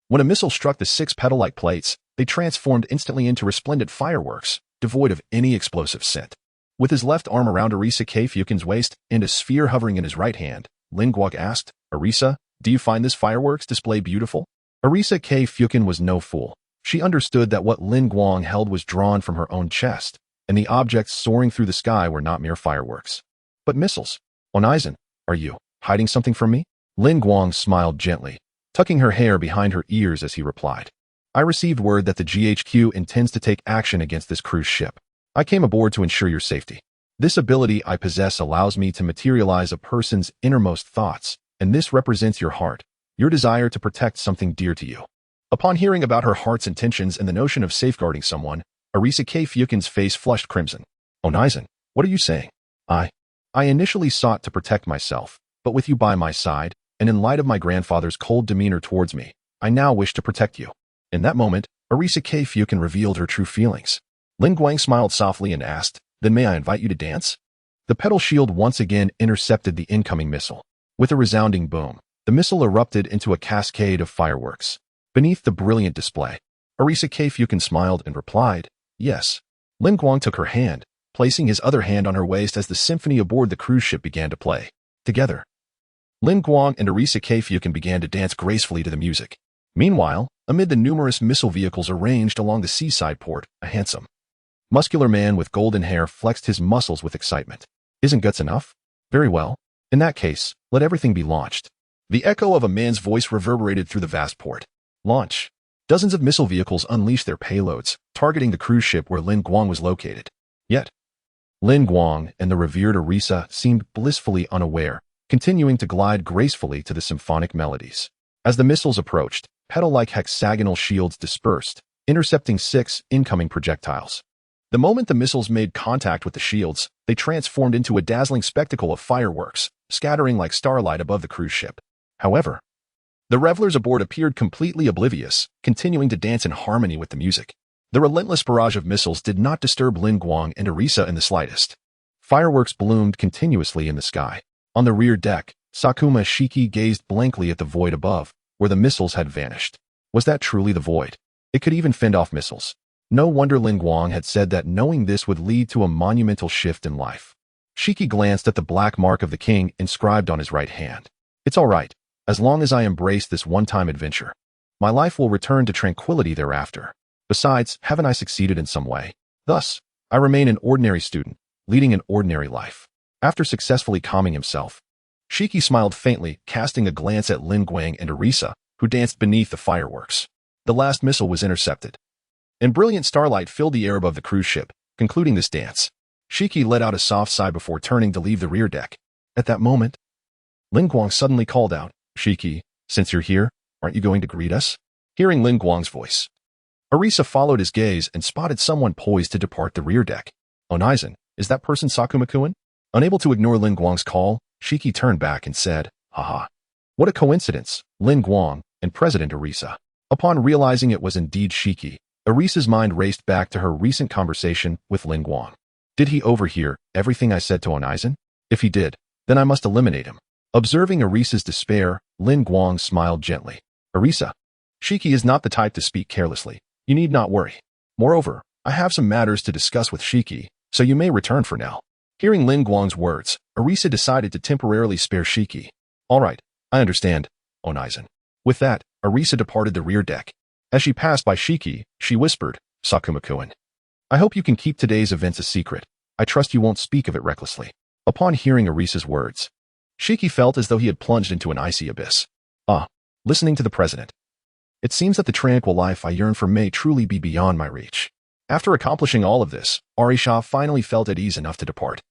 When a missile struck the 6 petal-like plates, they transformed instantly into resplendent fireworks, devoid of any explosive scent. With his left arm around Arisa K. Fukin's waist and a sphere hovering in his right hand, Lin Guang asked, Arisa, do you find this fireworks display beautiful? Arisa K. Fukin was no fool. She understood that what Lin Guang held was drawn from her own chest, and the objects soaring through the sky were not mere fireworks, but missiles. Onizen, are you hiding something from me? Lin Guang smiled gently, tucking her hair behind her ears as he replied. I received word that the GHQ intends to take action against this cruise ship. I came aboard to ensure your safety. This ability I possess allows me to materialize a person's innermost thoughts, and this represents your heart, your desire to protect something dear to you. Upon hearing about her heart's intentions and the notion of safeguarding someone, Arisa Fukin's face flushed crimson. Onizen, what are you saying? I initially sought to protect myself, but with you by my side, and in light of my grandfather's cold demeanor towards me, I now wish to protect you. In that moment, Arisa Fukin revealed her true feelings. Lin Guang smiled softly and asked, Then may I invite you to dance? The petal shield once again intercepted the incoming missile. With a resounding boom, the missile erupted into a cascade of fireworks. Beneath the brilliant display, Arisa Fukin smiled and replied, Yes. Lin Guang took her hand, placing his other hand on her waist as the symphony aboard the cruise ship began to play. Together, Lin Guang and Arisa Fukin began to dance gracefully to the music. Meanwhile, amid the numerous missile vehicles arranged along the seaside port, a handsome, muscular man with golden hair flexed his muscles with excitement. Isn't guts enough? Very well. In that case, let everything be launched. The echo of a man's voice reverberated through the vast port. Launch. Dozens of missile vehicles unleashed their payloads, targeting the cruise ship where Lin Guang was located. Yet, Lin Guang and the revered Arisa seemed blissfully unaware, continuing to glide gracefully to the symphonic melodies. As the missiles approached, petal-like hexagonal shields dispersed, intercepting 6 incoming projectiles. The moment the missiles made contact with the shields, they transformed into a dazzling spectacle of fireworks, scattering like starlight above the cruise ship. However, the revelers aboard appeared completely oblivious, continuing to dance in harmony with the music. The relentless barrage of missiles did not disturb Lin Guang and Arisa in the slightest. Fireworks bloomed continuously in the sky. On the rear deck, Sakuma Shiki gazed blankly at the void above, where the missiles had vanished. Was that truly the void? It could even fend off missiles. No wonder Lin Guang had said that knowing this would lead to a monumental shift in life. Shiki glanced at the black mark of the king inscribed on his right hand. It's all right, as long as I embrace this one-time adventure. My life will return to tranquility thereafter. Besides, haven't I succeeded in some way? Thus, I remain an ordinary student, leading an ordinary life. After successfully calming himself, Shiki smiled faintly, casting a glance at Lin Guang and Arisa, who danced beneath the fireworks. The last missile was intercepted, and brilliant starlight filled the air above the cruise ship. Concluding this dance, Shiki let out a soft sigh before turning to leave the rear deck. At that moment, Lin Guang suddenly called out, Shiki, since you're here, aren't you going to greet us? Hearing Lin Guang's voice, Arisa followed his gaze and spotted someone poised to depart the rear deck. Onizen, is that person Sakuma-kun? Unable to ignore Lin Guang's call, Shiki turned back and said, Haha. What a coincidence, Lin Guang and President Arisa. Upon realizing it was indeed Shiki, Arisa's mind raced back to her recent conversation with Lin Guang. Did he overhear everything I said to Onizen? If he did, then I must eliminate him. Observing Arisa's despair, Lin Guang smiled gently. Arisa, Shiki is not the type to speak carelessly. You need not worry. Moreover, I have some matters to discuss with Shiki, so you may return for now. Hearing Lin Guang's words, Arisa decided to temporarily spare Shiki. All right, I understand, Onizen. With that, Arisa departed the rear deck. As she passed by Shiki, she whispered, Sakuma-kun. I hope you can keep today's events a secret. I trust you won't speak of it recklessly. Upon hearing Arisa's words, Shiki felt as though he had plunged into an icy abyss. Listening to the president. It seems that the tranquil life I yearn for may truly be beyond my reach. After accomplishing all of this, Arisha finally felt at ease enough to depart.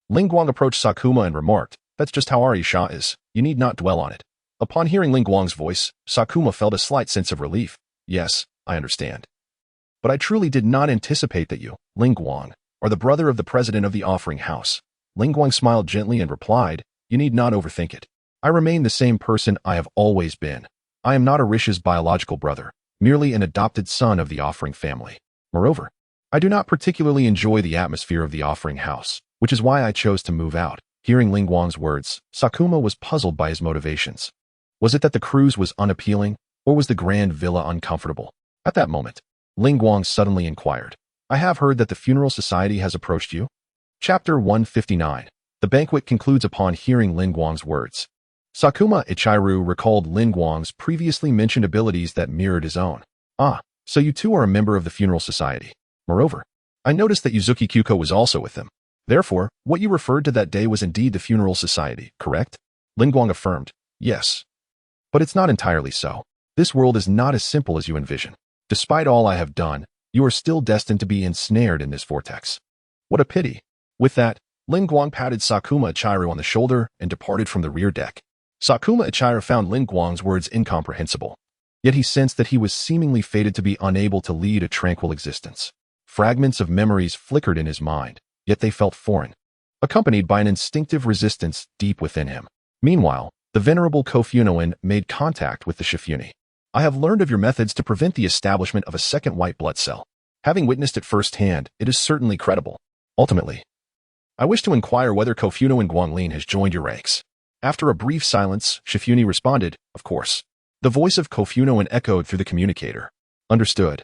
Lin Guang approached Sakuma and remarked, That's just how Arisha is. You need not dwell on it. Upon hearing Lin Guang's voice, Sakuma felt a slight sense of relief. Yes, I understand. But I truly did not anticipate that you, Lin Guang, are the brother of the president of the offering house. Lin Guang smiled gently and replied, You need not overthink it. I remain the same person I have always been. I am not Arisha's biological brother, merely an adopted son of the offering family. Moreover, I do not particularly enjoy the atmosphere of the offering house, which is why I chose to move out. Hearing Lin Guang's words, Sakuma was puzzled by his motivations. Was it that the cruise was unappealing, or was the grand villa uncomfortable? At that moment, Lin Guang suddenly inquired, I have heard that the funeral society has approached you? Chapter 159. The banquet concludes upon hearing Lin Guang's words. Sakuma Ichiru recalled Lin Guang's previously mentioned abilities that mirrored his own. So you too are a member of the funeral society. Moreover, I noticed that Yuzuki Kyuko was also with them. Therefore, what you referred to that day was indeed the funeral society, correct? Lin Guang affirmed. Yes. But it's not entirely so. This world is not as simple as you envision. Despite all I have done, you are still destined to be ensnared in this vortex. What a pity. With that, Lin Guang patted Sakuma Ichiro on the shoulder and departed from the rear deck. Sakuma Ichiro found Lin Guang's words incomprehensible. Yet he sensed that he was seemingly fated to be unable to lead a tranquil existence. Fragments of memories flickered in his mind, yet they felt foreign, accompanied by an instinctive resistance deep within him. Meanwhile, the venerable Kofunoin made contact with the Shifune. I have learned of your methods to prevent the establishment of a second white blood cell. Having witnessed it firsthand, it is certainly credible. Ultimately, I wish to inquire whether Kofunoin Guanglin has joined your ranks. After a brief silence, Shifune responded, of course. The voice of Kofunoin echoed through the communicator. Understood.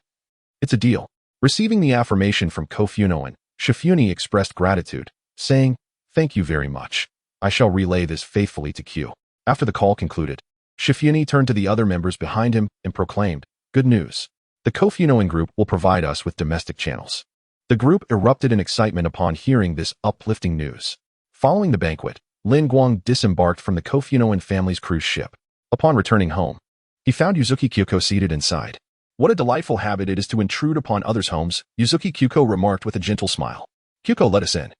It's a deal. Receiving the affirmation from Kofunoin, Shifune expressed gratitude, saying, thank you very much. I shall relay this faithfully to Q. After the call concluded, Shifune turned to the other members behind him and proclaimed, good news. The Kofunoin group will provide us with domestic channels. The group erupted in excitement upon hearing this uplifting news. Following the banquet, Lin Guang disembarked from the Kofunoin family's cruise ship. Upon returning home, he found Yuzuki Kyuko seated inside. What a delightful habit it is to intrude upon others' homes, Yuzuki Kyuko remarked with a gentle smile. Kyuko let us in.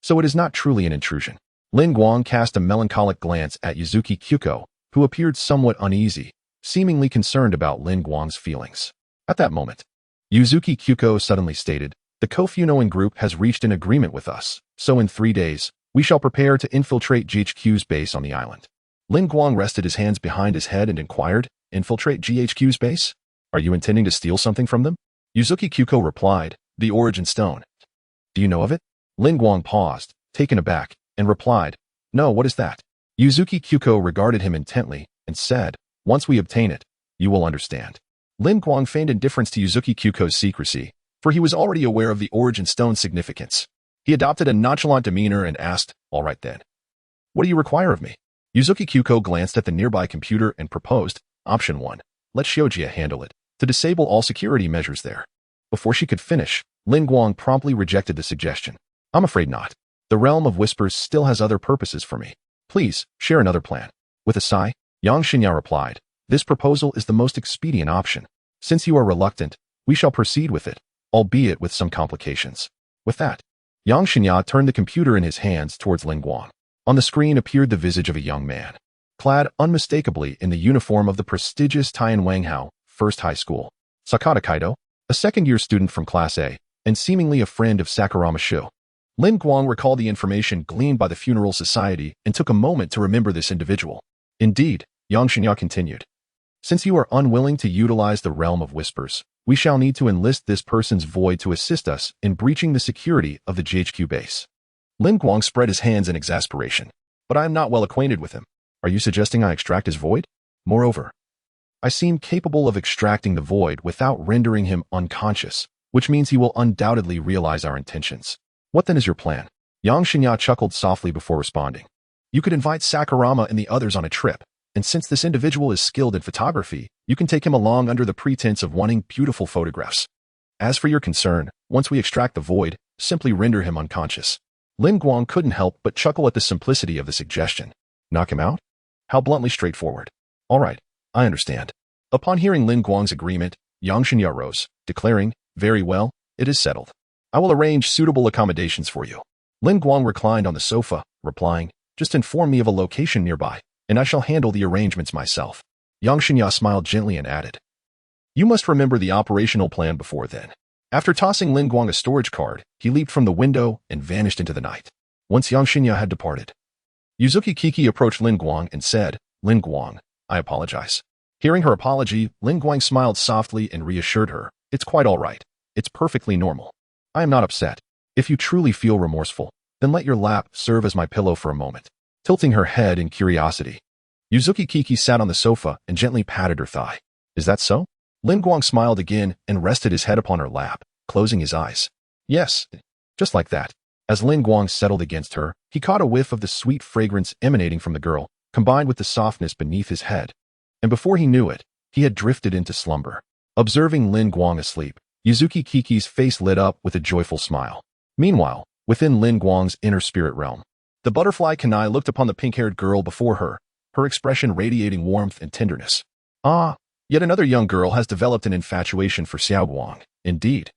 So it is not truly an intrusion. Lin Guang cast a melancholic glance at Yuzuki Kyuko, who appeared somewhat uneasy, seemingly concerned about Lin Guang's feelings. At that moment, Yuzuki Kyuko suddenly stated, the Kofunoin group has reached an agreement with us, so in 3 days, we shall prepare to infiltrate GHQ's base on the island. Lin Guang rested his hands behind his head and inquired, infiltrate GHQ's base? Are you intending to steal something from them? Yuzuki Kyuko replied, the origin stone. Do you know of it? Lin Guang paused, taken aback, and replied, no, what is that? Yuzuki Kyuko regarded him intently and said, once we obtain it, you will understand. Lin Guang feigned indifference to Yuzuki Kyuko's secrecy, for he was already aware of the origin stone's significance. He adopted a nonchalant demeanor and asked, all right then. What do you require of me? Yuzuki Kyuko glanced at the nearby computer and proposed, option 1, let Shiojia handle it, to disable all security measures there. Before she could finish, Lin Guang promptly rejected the suggestion. I'm afraid not. The realm of whispers still has other purposes for me. Please, share another plan. With a sigh, Yang Xinya replied, this proposal is the most expedient option. Since you are reluctant, we shall proceed with it, albeit with some complications. With that, Yang Xinya turned the computer in his hands towards Lin Guang. On the screen appeared the visage of a young man, clad unmistakably in the uniform of the prestigious Taian Wanghao First High School. Sakata Kaido, a second-year student from Class A, and seemingly a friend of Sakurama Shu. Lin Guang recalled the information gleaned by the funeral society and took a moment to remember this individual. Indeed, Yang Xinya continued. Since you are unwilling to utilize the realm of whispers, we shall need to enlist this person's void to assist us in breaching the security of the GHQ base. Lin Guang spread his hands in exasperation. But I am not well acquainted with him. Are you suggesting I extract his void? Moreover, I seem capable of extracting the void without rendering him unconscious, which means he will undoubtedly realize our intentions. What then is your plan? Yang Xinya chuckled softly before responding. You could invite Sakurama and the others on a trip, and since this individual is skilled in photography, you can take him along under the pretense of wanting beautiful photographs. As for your concern, once we extract the void, simply render him unconscious. Lin Guang couldn't help but chuckle at the simplicity of the suggestion. Knock him out? How bluntly straightforward. All right, I understand. Upon hearing Lin Guang's agreement, Yang Xinya rose, declaring, very well, it is settled. I will arrange suitable accommodations for you. Lin Guang reclined on the sofa, replying, just inform me of a location nearby, and I shall handle the arrangements myself. Yang Xinya smiled gently and added, you must remember the operational plan before then. After tossing Lin Guang a storage card, he leaped from the window and vanished into the night. Once Yang Xinya had departed, Yuzuki Kiki approached Lin Guang and said, Lin Guang, I apologize. Hearing her apology, Lin Guang smiled softly and reassured her, it's quite all right. It's perfectly normal. I am not upset. If you truly feel remorseful, then let your lap serve as my pillow for a moment. Tilting her head in curiosity, Yuzuki Kiki sat on the sofa and gently patted her thigh. Is that so? Lin Guang smiled again and rested his head upon her lap, closing his eyes. Yes, just like that. As Lin Guang settled against her, he caught a whiff of the sweet fragrance emanating from the girl, combined with the softness beneath his head. And before he knew it, he had drifted into slumber. Observing Lin Guang asleep, Yuzuki Kiki's face lit up with a joyful smile. Meanwhile, within Lin Guang's inner spirit realm, the butterfly Kanai looked upon the pink-haired girl before her, her expression radiating warmth and tenderness. Ah, yet another young girl has developed an infatuation for Xiao Guang. Indeed.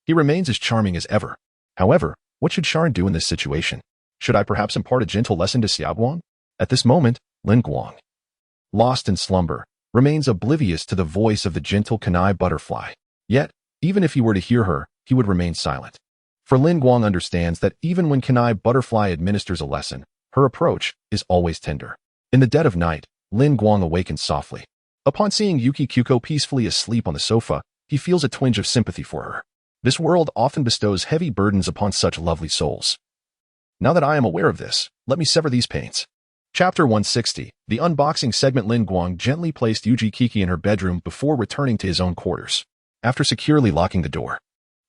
He remains as charming as ever. However, what should Sharon do in this situation? Should I perhaps impart a gentle lesson to Xiao Guang? At this moment, Lin Guang, lost in slumber, remains oblivious to the voice of the gentle Kanai butterfly. Yet, even if he were to hear her, he would remain silent. For Lin Guang understands that even when Kanai butterfly administers a lesson, her approach is always tender. In the dead of night, Lin Guang awakens softly. Upon seeing Yuki Kyuko peacefully asleep on the sofa, he feels a twinge of sympathy for her. This world often bestows heavy burdens upon such lovely souls. Now that I am aware of this, let me sever these pains. Chapter 160, the unboxing segment. Lin Guang gently placed Yuji Kiki in her bedroom before returning to his own quarters. After securely locking the door,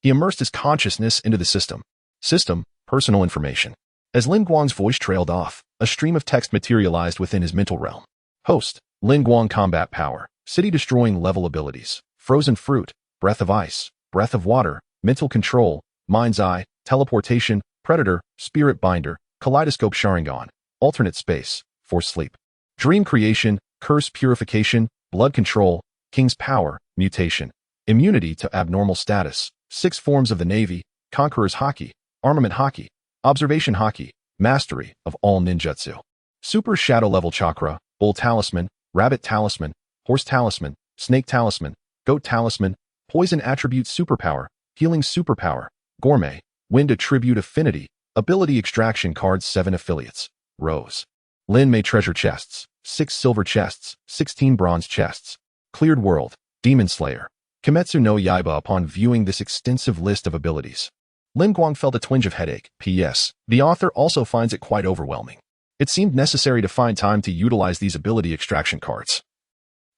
he immersed his consciousness into the system. System, personal information. As Lin Guang's voice trailed off, a stream of text materialized within his mental realm. Host, Lin Guang combat power, city-destroying level abilities, frozen fruit, breath of ice, breath of water, mental control, mind's eye, teleportation, predator, spirit binder, kaleidoscope Sharingan, alternate space, force sleep, dream creation, curse purification, blood control, king's power, mutation, immunity to abnormal status, 6 forms of the Navy, conqueror's haki, armament haki, observation haki, mastery of all ninjutsu, super shadow level chakra, bull talisman, rabbit talisman, horse talisman, snake talisman, goat talisman, poison attribute superpower, healing superpower, gourmet, wind attribute affinity, ability extraction cards. 7 affiliates. Rose. Lin Mei treasure chests, 6 silver chests, 16 bronze chests. Cleared world, demon slayer. Kimetsu no Yaiba. Upon viewing this extensive list of abilities, Lin Guang felt a twinge of headache. P.S. The author also finds it quite overwhelming. It seemed necessary to find time to utilize these ability extraction cards,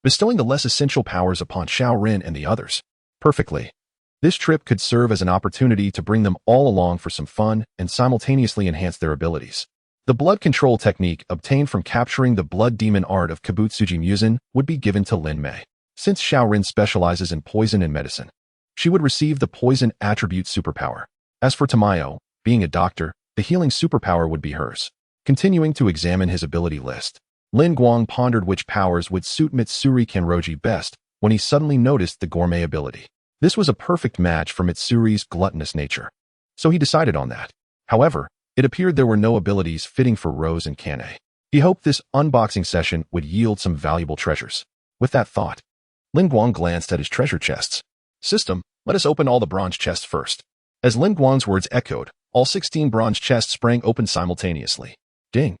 bestowing the less essential powers upon Xiao Ren and the others. Perfectly. This trip could serve as an opportunity to bring them all along for some fun and simultaneously enhance their abilities. The blood control technique obtained from capturing the blood demon art of Kibutsuji Muzan would be given to Lin Mei. Since Xiao Ren specializes in poison and medicine, she would receive the poison attribute superpower. As for Tamayo, being a doctor, the healing superpower would be hers. Continuing to examine his ability list, Lin Guang pondered which powers would suit Mitsuri Kenroji best when he suddenly noticed the gourmet ability. This was a perfect match for Mitsuri's gluttonous nature, so he decided on that. However, it appeared there were no abilities fitting for Rose and Kane. He hoped this unboxing session would yield some valuable treasures. With that thought, Lin Guang glanced at his treasure chests. System, let us open all the bronze chests first. As Lin Guang's words echoed, all 16 bronze chests sprang open simultaneously. Ding.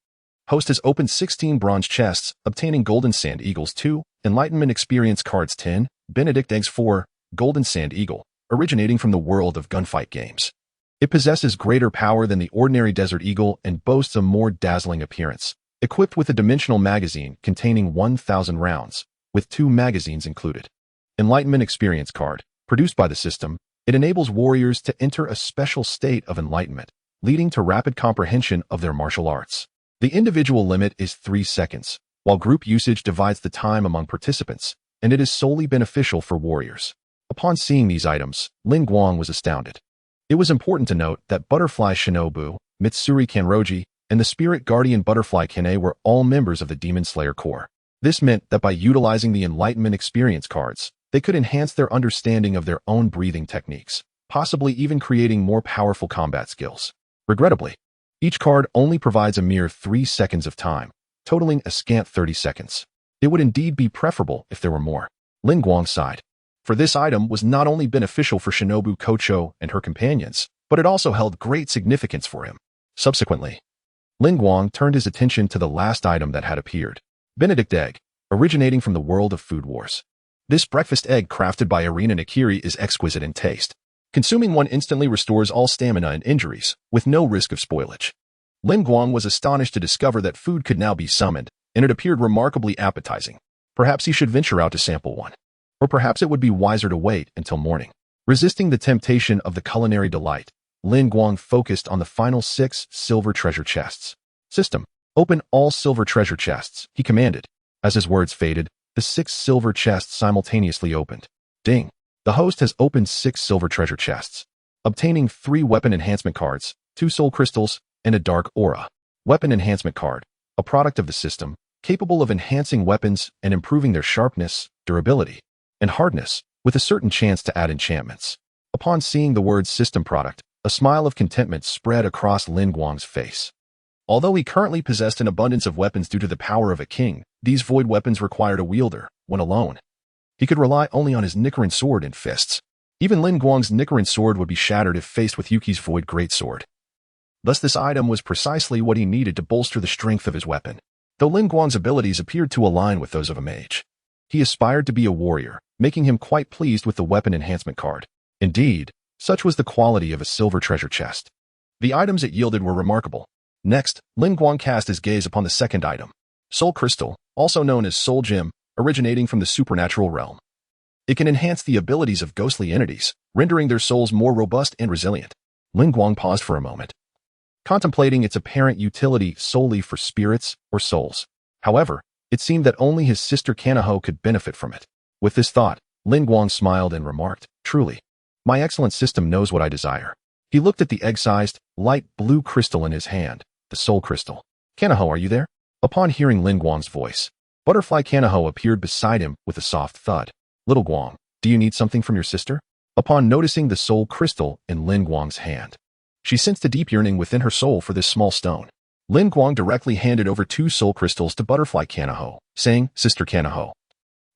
Host has opened 16 bronze chests, obtaining Golden Sand Eagles 2, Enlightenment Experience Cards 10, Benedict Eggs 4, Golden Sand Eagle, originating from the world of gunfight games. It possesses greater power than the ordinary Desert Eagle and boasts a more dazzling appearance. Equipped with a dimensional magazine containing 1,000 rounds, with 2 magazines included. Enlightenment Experience Card, produced by the system, it enables warriors to enter a special state of enlightenment, leading to rapid comprehension of their martial arts. The individual limit is 3 seconds, while group usage divides the time among participants, and it is solely beneficial for warriors. Upon seeing these items, Lin Guang was astounded. It was important to note that Butterfly Shinobu, Mitsuri Kenroji, and the Spirit Guardian Butterfly Kane were all members of the Demon Slayer Corps. This meant that by utilizing the Enlightenment Experience cards, they could enhance their understanding of their own breathing techniques, possibly even creating more powerful combat skills. Regrettably, each card only provides a mere 3 seconds of time, totaling a scant 30 seconds. It would indeed be preferable if there were more. Lin Guang sighed. For this item was not only beneficial for Shinobu Kocho and her companions, but it also held great significance for him. Subsequently, Lin Guang turned his attention to the last item that had appeared. Benedict Egg, originating from the world of Food Wars. This breakfast egg crafted by Arena Nakiri is exquisite in taste. Consuming one instantly restores all stamina and injuries, with no risk of spoilage. Lin Guang was astonished to discover that food could now be summoned, and it appeared remarkably appetizing. Perhaps he should venture out to sample one. Or perhaps it would be wiser to wait until morning. Resisting the temptation of the culinary delight, Lin Guang focused on the final 6 silver treasure chests. System, open all silver treasure chests, he commanded. As his words faded, the 6 silver chests simultaneously opened. Ding. The host has opened 6 silver treasure chests, obtaining 3 weapon enhancement cards, 2 soul crystals, and a dark aura. Weapon enhancement card, a product of the system, capable of enhancing weapons and improving their sharpness, durability, and hardness, with a certain chance to add enchantments. Upon seeing the word system product, a smile of contentment spread across Lin Guang's face. Although he currently possessed an abundance of weapons due to the power of a king, these void weapons required a wielder, when alone. He could rely only on his Nichiren sword and fists. Even Lin Guang's Nichiren sword would be shattered if faced with Yuki's void greatsword. Thus this item was precisely what he needed to bolster the strength of his weapon. Though Lin Guang's abilities appeared to align with those of a mage, he aspired to be a warrior, making him quite pleased with the weapon enhancement card. Indeed, such was the quality of a silver treasure chest. The items it yielded were remarkable. Next, Lin Guang cast his gaze upon the second item, Soul Crystal, also known as Soul Gem, originating from the supernatural realm. It can enhance the abilities of ghostly entities, rendering their souls more robust and resilient. Lin Guang paused for a moment, contemplating its apparent utility solely for spirits or souls. However, it seemed that only his sister Kanaho could benefit from it. With this thought, Lin Guang smiled and remarked, "Truly, my excellent system knows what I desire." He looked at the egg-sized, light blue crystal in his hand, the soul crystal. "Kanaho, are you there?" Upon hearing Lin Guang's voice, Butterfly Kanaho appeared beside him with a soft thud. "Little Guang, do you need something from your sister?" Upon noticing the soul crystal in Lin Guang's hand, she sensed a deep yearning within her soul for this small stone. Lin Guang directly handed over 2 soul crystals to Butterfly Kanaho, saying, "Sister Kanaho,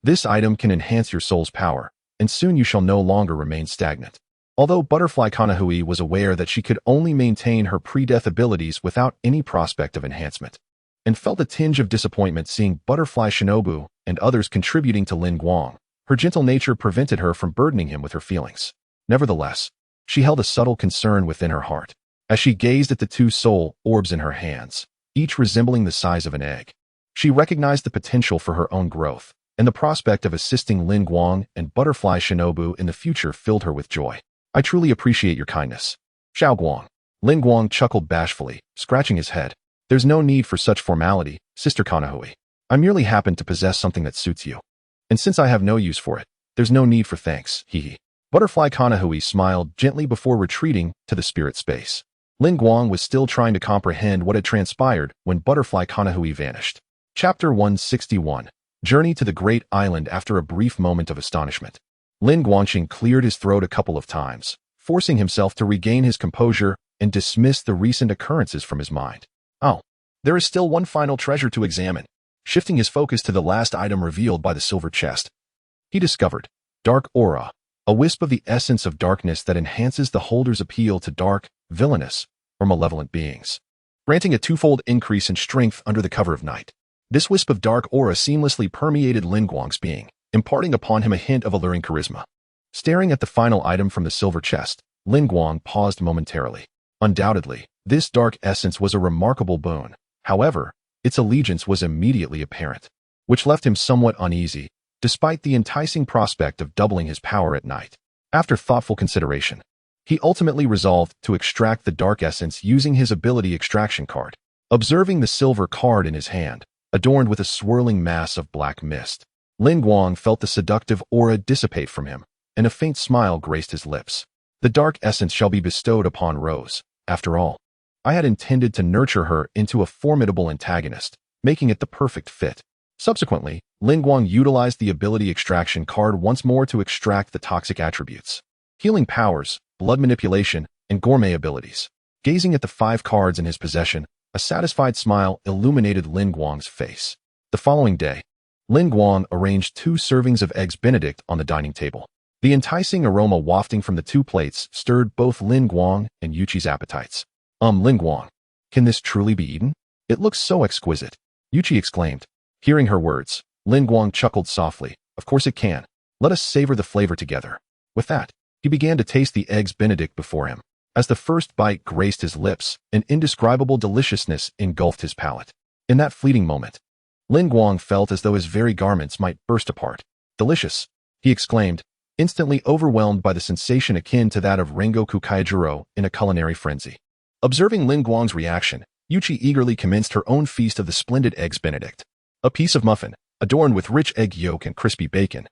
this item can enhance your soul's power, and soon you shall no longer remain stagnant." Although Butterfly Kanahui was aware that she could only maintain her pre-death abilities without any prospect of enhancement, and felt a tinge of disappointment seeing Butterfly Shinobu and others contributing to Lin Guang, her gentle nature prevented her from burdening him with her feelings. Nevertheless, she held a subtle concern within her heart, as she gazed at the 2 soul orbs in her hands, each resembling the size of an egg. She recognized the potential for her own growth, and the prospect of assisting Lin Guang and Butterfly Shinobu in the future filled her with joy. "I truly appreciate your kindness, Xiao Guang." Lin Guang chuckled bashfully, scratching his head. "There's no need for such formality, Sister Kanahui. I merely happen to possess something that suits you. And since I have no use for it, there's no need for thanks, hee." Butterfly Kanahui smiled gently before retreating to the spirit space. Lin Guang was still trying to comprehend what had transpired when Butterfly Kanahui vanished. Chapter 161. Journey to the Great Island. After a brief moment of astonishment, Lin Guangqing cleared his throat a couple of times, forcing himself to regain his composure and dismiss the recent occurrences from his mind. "Oh, there is still one final treasure to examine." Shifting his focus to the last item revealed by the silver chest, he discovered Dark Aura, a wisp of the essence of darkness that enhances the holder's appeal to dark, villainous, or malevolent beings, granting a 2-fold increase in strength under the cover of night. This wisp of dark aura seamlessly permeated Lin Guang's being, imparting upon him a hint of alluring charisma. Staring at the final item from the silver chest, Lin Guang paused momentarily. Undoubtedly, this dark essence was a remarkable boon. However, its allegiance was immediately apparent, which left him somewhat uneasy, despite the enticing prospect of doubling his power at night. After thoughtful consideration, he ultimately resolved to extract the dark essence using his ability extraction card. Observing the silver card in his hand, adorned with a swirling mass of black mist, Lin Guang felt the seductive aura dissipate from him, and a faint smile graced his lips. "The dark essence shall be bestowed upon Rose. After all, I had intended to nurture her into a formidable antagonist, making it the perfect fit." Subsequently, Lin Guang utilized the ability extraction card once more to extract the toxic attributes, healing powers, blood manipulation, and gourmet abilities. Gazing at the 5 cards in his possession, a satisfied smile illuminated Lin Guang's face. The following day, Lin Guang arranged 2 servings of eggs Benedict on the dining table. The enticing aroma wafting from the 2 plates stirred both Lin Guang and Yuchi's appetites. Lin Guang, can this truly be eaten? It looks so exquisite," Yuchi exclaimed. Hearing her words, Lin Guang chuckled softly. "Of course it can. Let us savor the flavor together." With that, he began to taste the eggs Benedict before him. As the first bite graced his lips, an indescribable deliciousness engulfed his palate. In that fleeting moment, Lin Guang felt as though his very garments might burst apart. "Delicious," he exclaimed, instantly overwhelmed by the sensation akin to that of Rengoku Kaijuro in a culinary frenzy. Observing Lin Guang's reaction, Yuchi eagerly commenced her own feast of the splendid eggs Benedict. A piece of muffin, adorned with rich egg yolk and crispy bacon,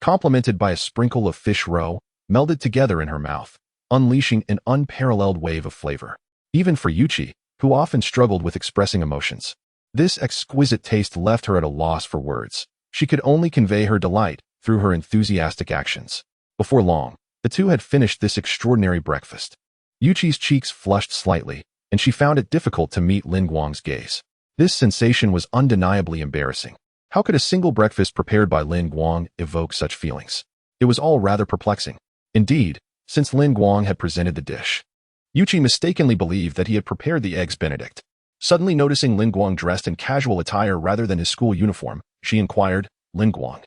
complemented by a sprinkle of fish roe, melded together in her mouth, unleashing an unparalleled wave of flavor. Even for Yuchi, who often struggled with expressing emotions, this exquisite taste left her at a loss for words. She could only convey her delight through her enthusiastic actions. Before long, the two had finished this extraordinary breakfast. Yuchi's cheeks flushed slightly, and she found it difficult to meet Lin Guang's gaze. This sensation was undeniably embarrassing. How could a single breakfast prepared by Lin Guang evoke such feelings? It was all rather perplexing. Indeed, since Lin Guang had presented the dish, Yuchi mistakenly believed that he had prepared the eggs Benedict. Suddenly noticing Lin Guang dressed in casual attire rather than his school uniform, she inquired, "Lin Guang,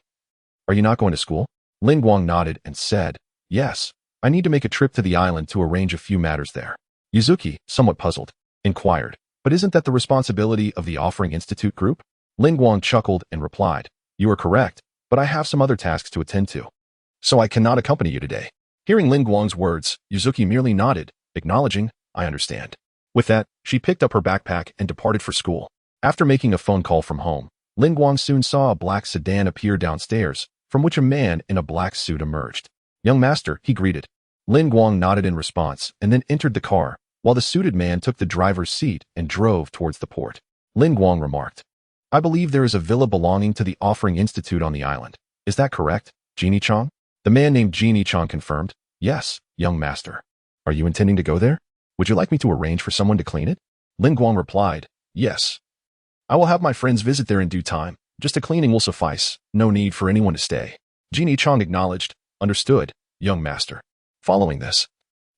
are you not going to school?" Lin Guang nodded and said, "Yes, I need to make a trip to the island to arrange a few matters there." Yuzuki, somewhat puzzled, inquired, "But isn't that the responsibility of the Offering Institute group?" Lin Guang chuckled and replied, "You are correct, but I have some other tasks to attend to, so I cannot accompany you today." Hearing Lin Guang's words, Yuzuki merely nodded, acknowledging, "I understand." With that, she picked up her backpack and departed for school. After making a phone call from home, Lin Guang soon saw a black sedan appear downstairs, from which a man in a black suit emerged. "Young master," he greeted. Lin Guang nodded in response and then entered the car, while the suited man took the driver's seat and drove towards the port. Lin Guang remarked, "I believe there is a villa belonging to the Offering Institute on the island. Is that correct, Genie-chan?" The man named Genie-chan confirmed, "Yes, young master." "Are you intending to go there? Would you like me to arrange for someone to clean it?" Lin Guang replied, "Yes. I will have my friends visit there in due time. Just a cleaning will suffice. No need for anyone to stay." Genie-chan acknowledged, "Understood, young master." Following this,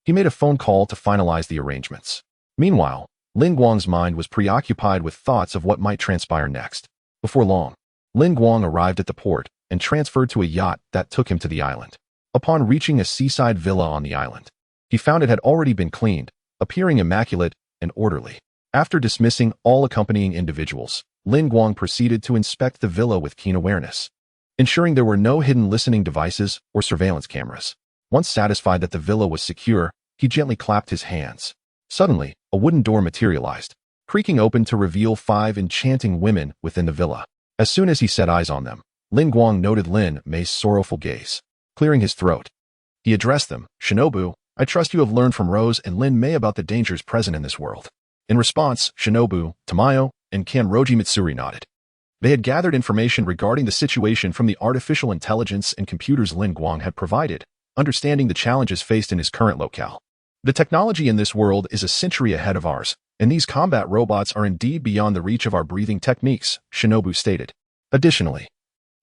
he made a phone call to finalize the arrangements. Meanwhile, Lin Guang's mind was preoccupied with thoughts of what might transpire next. Before long, Lin Guang arrived at the port and transferred to a yacht that took him to the island. Upon reaching a seaside villa on the island, he found it had already been cleaned, appearing immaculate and orderly. After dismissing all accompanying individuals, Lin Guang proceeded to inspect the villa with keen awareness, ensuring there were no hidden listening devices or surveillance cameras. Once satisfied that the villa was secure, he gently clapped his hands. Suddenly, a wooden door materialized, creaking open to reveal 5 enchanting women within the villa. As soon as he set eyes on them, Lin Guang noted Lin Mei's sorrowful gaze. Clearing his throat, he addressed them, "Shinobu, I trust you have learned from Rose and Lin Mei about the dangers present in this world." In response, Shinobu, Tamayo, and Kanroji Mitsuri nodded. They had gathered information regarding the situation from the artificial intelligence and computers Lin Guang had provided, understanding the challenges faced in his current locale. "The technology in this world is a century ahead of ours, and these combat robots are indeed beyond the reach of our breathing techniques," Shinobu stated. Additionally,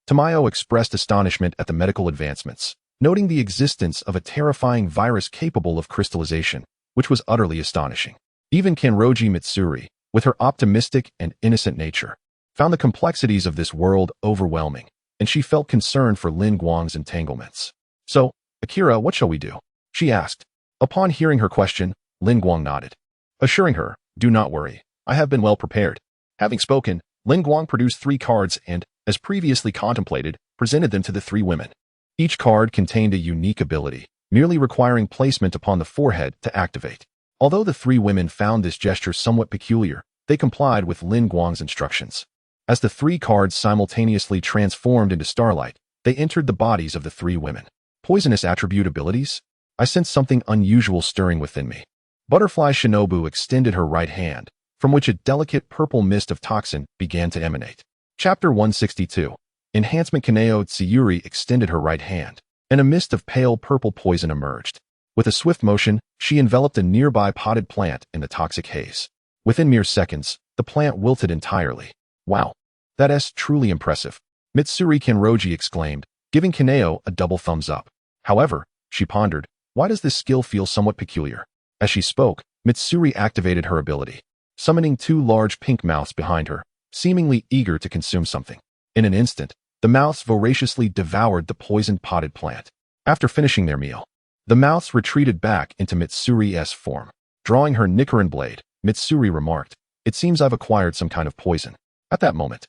Tamayo expressed astonishment at the medical advancements, noting the existence of a terrifying virus capable of crystallization, which was utterly astonishing. Even Kanroji Mitsuri, with her optimistic and innocent nature, found the complexities of this world overwhelming, and she felt concern for Lin Guang's entanglements. "So, Akira, what shall we do?" she asked. Upon hearing her question, Lin Guang nodded, assuring her, "Do not worry, I have been well prepared." Having spoken, Lin Guang produced 3 cards and, as previously contemplated, presented them to the 3 women. Each card contained a unique ability, merely requiring placement upon the forehead to activate. Although the 3 women found this gesture somewhat peculiar, they complied with Lin Guang's instructions. As the 3 cards simultaneously transformed into starlight, they entered the bodies of the 3 women. Poisonous attribute abilities? I sensed something unusual stirring within me. Butterfly Shinobu extended her right hand, from which a delicate purple mist of toxin began to emanate. Chapter 162. Enhancement. Kaneo Tsuyuri extended her right hand, and a mist of pale purple poison emerged. With a swift motion, she enveloped a nearby potted plant in the toxic haze. Within mere seconds, the plant wilted entirely. "Wow, that's truly impressive," Mitsuri Kanroji exclaimed, giving Kaneo a double thumbs up. However, she pondered, why does this skill feel somewhat peculiar? As she spoke, Mitsuri activated her ability, summoning 2 large pink mouths behind her, seemingly eager to consume something. In an instant, the mouths voraciously devoured the poisoned potted plant. After finishing their meal, the mouths retreated back into Mitsuri's form. Drawing her Nichiren blade, Mitsuri remarked, "It seems I've acquired some kind of poison." At that moment,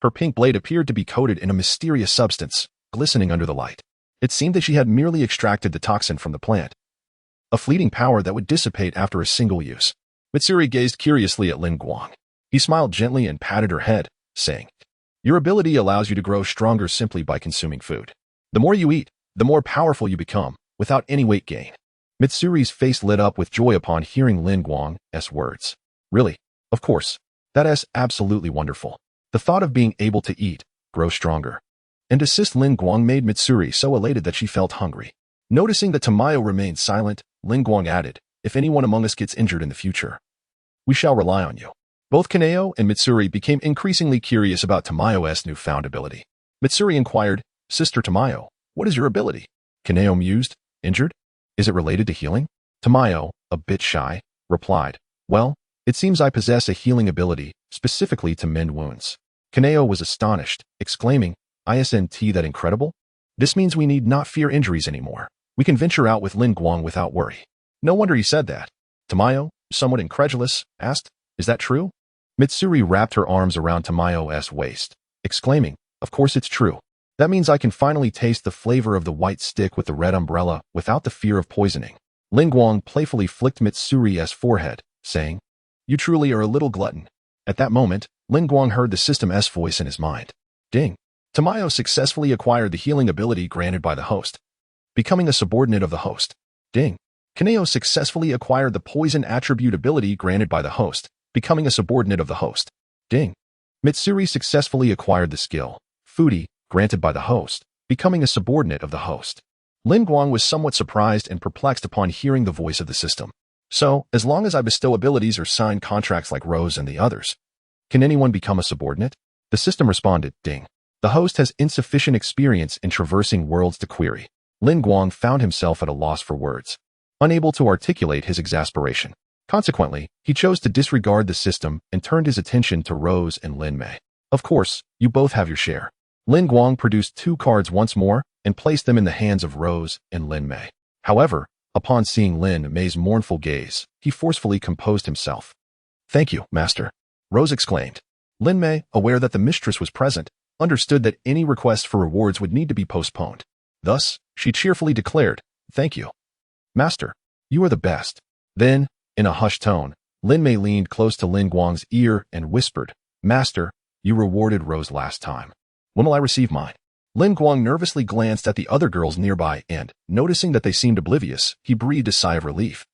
her pink blade appeared to be coated in a mysterious substance, glistening under the light. It seemed that she had merely extracted the toxin from the plant, a fleeting power that would dissipate after a single use. Mitsuri gazed curiously at Lin Guang. He smiled gently and patted her head, saying, "Your ability allows you to grow stronger simply by consuming food. The more you eat, the more powerful you become, without any weight gain. Mitsuri's face lit up with joy upon hearing Lin Guang's words. Really? Of course. That is absolutely wonderful. The thought of being able to eat, grow stronger, and assist Lin Guang made Mitsuri so elated that she felt hungry. Noticing that Tamayo remained silent, Lin Guang added, if anyone among us gets injured in the future, we shall rely on you. Both Kaneo and Mitsuri became increasingly curious about Tamayo's newfound ability. Mitsuri inquired, Sister Tamayo, what is your ability? Kaneo mused, injured? Is it related to healing? Tamayo, a bit shy, replied, well, it seems I possess a healing ability, specifically to mend wounds. Kaneo was astonished, exclaiming, Isn't that incredible? This means we need not fear injuries anymore. We can venture out with Lin Guang without worry. No wonder he said that. Tamayo, somewhat incredulous, asked, is that true? Mitsuri wrapped her arms around Tamayo's waist, exclaiming, of course it's true. That means I can finally taste the flavor of the white stick with the red umbrella without the fear of poisoning. Lin Guang playfully flicked Mitsuri's forehead, saying, you truly are a little glutton. At that moment, Lin Guang heard the system's voice in his mind. Ding. Tamayo successfully acquired the healing ability granted by the host, becoming a subordinate of the host. Ding. Kaneo successfully acquired the poison attribute ability granted by the host, becoming a subordinate of the host. Ding. Mitsuri successfully acquired the skill, Foodie, granted by the host, becoming a subordinate of the host. Lin Guang was somewhat surprised and perplexed upon hearing the voice of the system. So, as long as I bestow abilities or sign contracts like Rose and the others, can anyone become a subordinate? The system responded, ding. The host has insufficient experience in traversing worlds to query. Lin Guang found himself at a loss for words, unable to articulate his exasperation. Consequently, he chose to disregard the system and turned his attention to Rose and Lin Mei. Of course, you both have your share. Lin Guang produced 2 cards once more and placed them in the hands of Rose and Lin Mei. However, upon seeing Lin Mei's mournful gaze, he forcefully composed himself. Thank you, master, Rose exclaimed. Lin Mei, aware that the mistress was present, understood that any request for rewards would need to be postponed. Thus, she cheerfully declared, thank you, master, you are the best. Then, in a hushed tone, Lin Mei leaned close to Lin Guang's ear and whispered, master, you rewarded Rose last time. When will I receive mine? Lin Guang nervously glanced at the other girls nearby and, noticing that they seemed oblivious, he breathed a sigh of relief.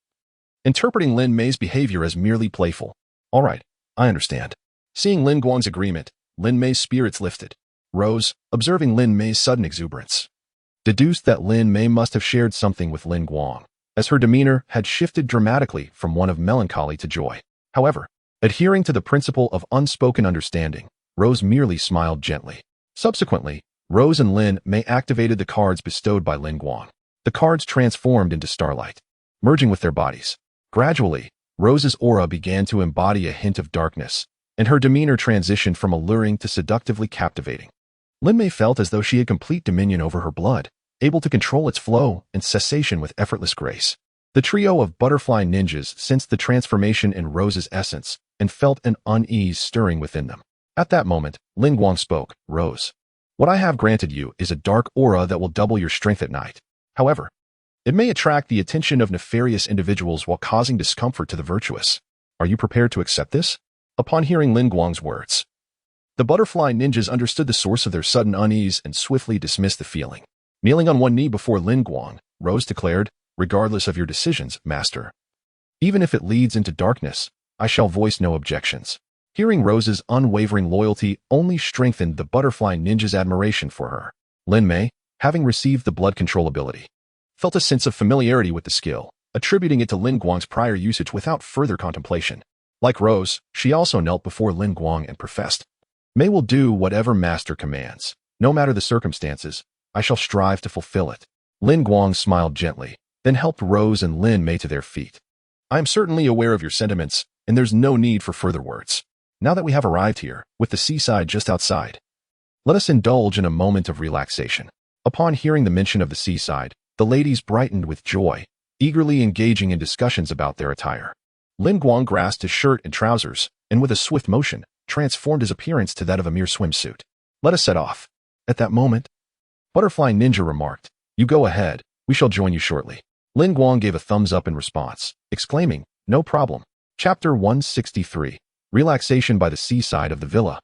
Interpreting Lin Mei's behavior as merely playful. All right, I understand. Seeing Lin Guang's agreement, Lin Mei's spirits lifted. Rose, observing Lin Mei's sudden exuberance, deduced that Lin Mei must have shared something with Lin Guang, as her demeanor had shifted dramatically from one of melancholy to joy. However, adhering to the principle of unspoken understanding, Rose merely smiled gently. Subsequently, Rose and Lin Mei activated the cards bestowed by Lin Guang. The cards transformed into starlight, merging with their bodies. Gradually, Rose's aura began to embody a hint of darkness, and her demeanor transitioned from alluring to seductively captivating. Lin Mei felt as though she had complete dominion over her blood, able to control its flow and cessation with effortless grace. The trio of butterfly ninjas sensed the transformation in Rose's essence and felt an unease stirring within them. At that moment, Lin Guang spoke, Rose, what I have granted you is a dark aura that will double your strength at night. However, it may attract the attention of nefarious individuals while causing discomfort to the virtuous. Are you prepared to accept this? Upon hearing Lin Guang's words, the butterfly ninjas understood the source of their sudden unease and swiftly dismissed the feeling. Kneeling on one knee before Lin Guang, Rose declared, regardless of your decisions, master, even if it leads into darkness, I shall voice no objections. Hearing Rose's unwavering loyalty only strengthened the butterfly ninja's admiration for her. Lin Mei, having received the blood control ability, felt a sense of familiarity with the skill, attributing it to Lin Guang's prior usage without further contemplation. Like Rose, she also knelt before Lin Guang and professed, Mei will do whatever master commands. No matter the circumstances, I shall strive to fulfill it. Lin Guang smiled gently, then helped Rose and Lin Mei to their feet. I am certainly aware of your sentiments, and there's no need for further words. Now that we have arrived here, with the seaside just outside, let us indulge in a moment of relaxation. Upon hearing the mention of the seaside, the ladies brightened with joy, eagerly engaging in discussions about their attire. Lin Guang grasped his shirt and trousers, and with a swift motion, transformed his appearance to that of a mere swimsuit. Let us set off. At that moment, Butterfly Ninja remarked, you go ahead, we shall join you shortly. Lin Guang gave a thumbs up in response, exclaiming, no problem. Chapter 163. Relaxation by the seaside of the villa.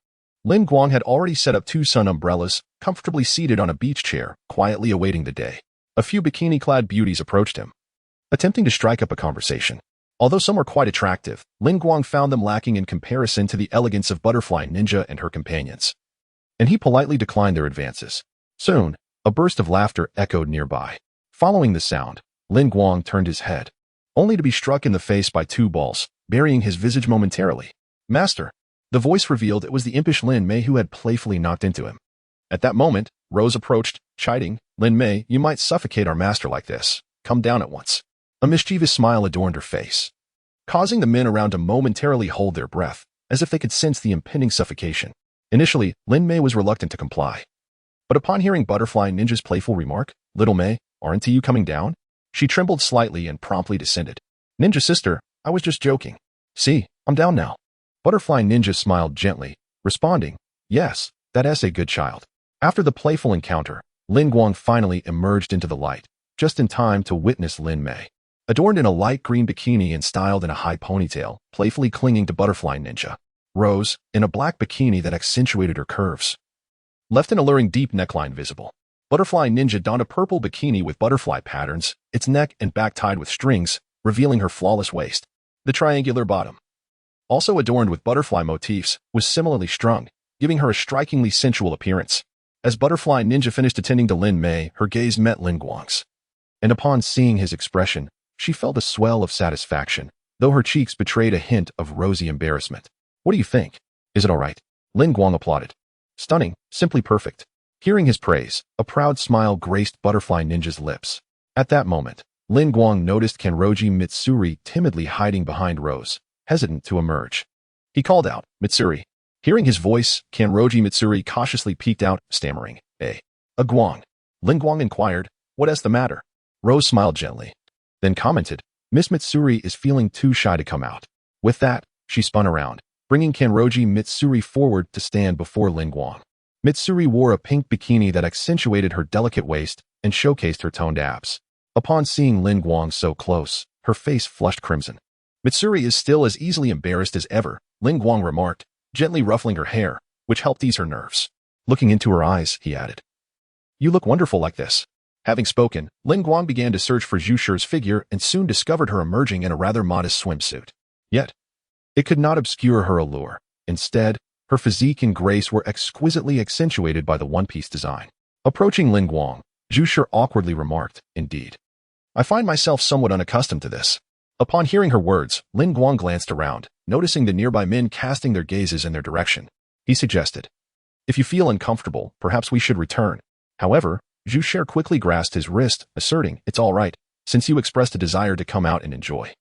Lin Guang had already set up 2 sun umbrellas, comfortably seated on a beach chair, quietly awaiting the day. A few bikini-clad beauties approached him, attempting to strike up a conversation. Although some were quite attractive, Lin Guang found them lacking in comparison to the elegance of Butterfly Ninja and her companions, and he politely declined their advances. Soon, a burst of laughter echoed nearby. Following the sound, Lin Guang turned his head, only to be struck in the face by 2 balls, burying his visage momentarily. "Master!" The voice revealed it was the impish Lin Mei who had playfully knocked into him. At that moment, Rose approached, chiding, "Lin Mei, you might suffocate our master like this. Come down at once." A mischievous smile adorned her face, causing the men around to momentarily hold their breath, as if they could sense the impending suffocation. Initially, Lin Mei was reluctant to comply. But upon hearing Butterfly Ninja's playful remark, "Little Mei, aren't you coming down?" she trembled slightly and promptly descended. "Ninja sister, I was just joking. See, I'm down now." Butterfly Ninja smiled gently, responding, "Yes, that's a good child." After the playful encounter, Lin Guang finally emerged into the light, just in time to witness Lin Mei, adorned in a light green bikini and styled in a high ponytail, playfully clinging to Butterfly Ninja. Rose, in a black bikini that accentuated her curves, left an alluring deep neckline visible. Butterfly Ninja donned a purple bikini with butterfly patterns, its neck and back tied with strings, revealing her flawless waist. The triangular bottom, also adorned with butterfly motifs, was similarly strung, giving her a strikingly sensual appearance. As Butterfly Ninja finished attending to Lin Mei, her gaze met Lin Guang's, and upon seeing his expression, she felt a swell of satisfaction, though her cheeks betrayed a hint of rosy embarrassment. "What do you think? Is it all right?" Lin Guang applauded. "Stunning, simply perfect." Hearing his praise, a proud smile graced Butterfly Ninja's lips. At that moment, Lin Guang noticed Kanroji Mitsuri timidly hiding behind Rose, hesitant to emerge. He called out, "Mitsuri." Hearing his voice, Kanroji Mitsuri cautiously peeked out, stammering, A Guang." Lin Guang inquired, "What is the matter?" Rose smiled gently, then commented, "Miss Mitsuri is feeling too shy to come out." With that, she spun around, bringing Kanroji Mitsuri forward to stand before Lin Guang. Mitsuri wore a pink bikini that accentuated her delicate waist and showcased her toned abs. Upon seeing Lin Guang so close, her face flushed crimson. "Mitsuri is still as easily embarrassed as ever," Lin Guang remarked, gently ruffling her hair, which helped ease her nerves. Looking into her eyes, he added, "You look wonderful like this." Having spoken, Lin Guang began to search for Zhu Shi's figure and soon discovered her emerging in a rather modest swimsuit. Yet, it could not obscure her allure. Instead, her physique and grace were exquisitely accentuated by the one-piece design. Approaching Lin Guang, Zhu Shi awkwardly remarked, "Indeed, I find myself somewhat unaccustomed to this." Upon hearing her words, Lin Guang glanced around, noticing the nearby men casting their gazes in their direction. He suggested, "If you feel uncomfortable, perhaps we should return." However, Zhu Shi quickly grasped his wrist, asserting, "It's all right, since you expressed a desire to come out and enjoy.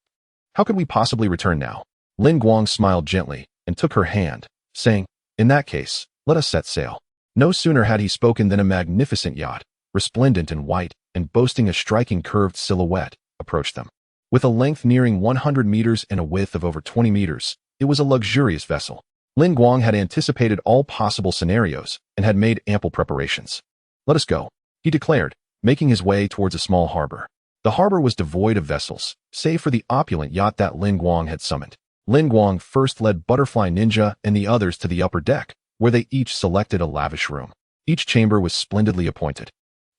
How could we possibly return now?" Lin Guang smiled gently and took her hand, saying, "In that case, let us set sail." No sooner had he spoken than a magnificent yacht, resplendent in white and boasting a striking curved silhouette, approached them. With a length nearing 100 meters and a width of over 20 meters, it was a luxurious vessel. Lin Guang had anticipated all possible scenarios and had made ample preparations. "Let us go," he declared, making his way towards a small harbor. The harbor was devoid of vessels, save for the opulent yacht that Lin Guang had summoned. Lin Guang first led Butterfly Ninja and the others to the upper deck, where they each selected a lavish room. Each chamber was splendidly appointed,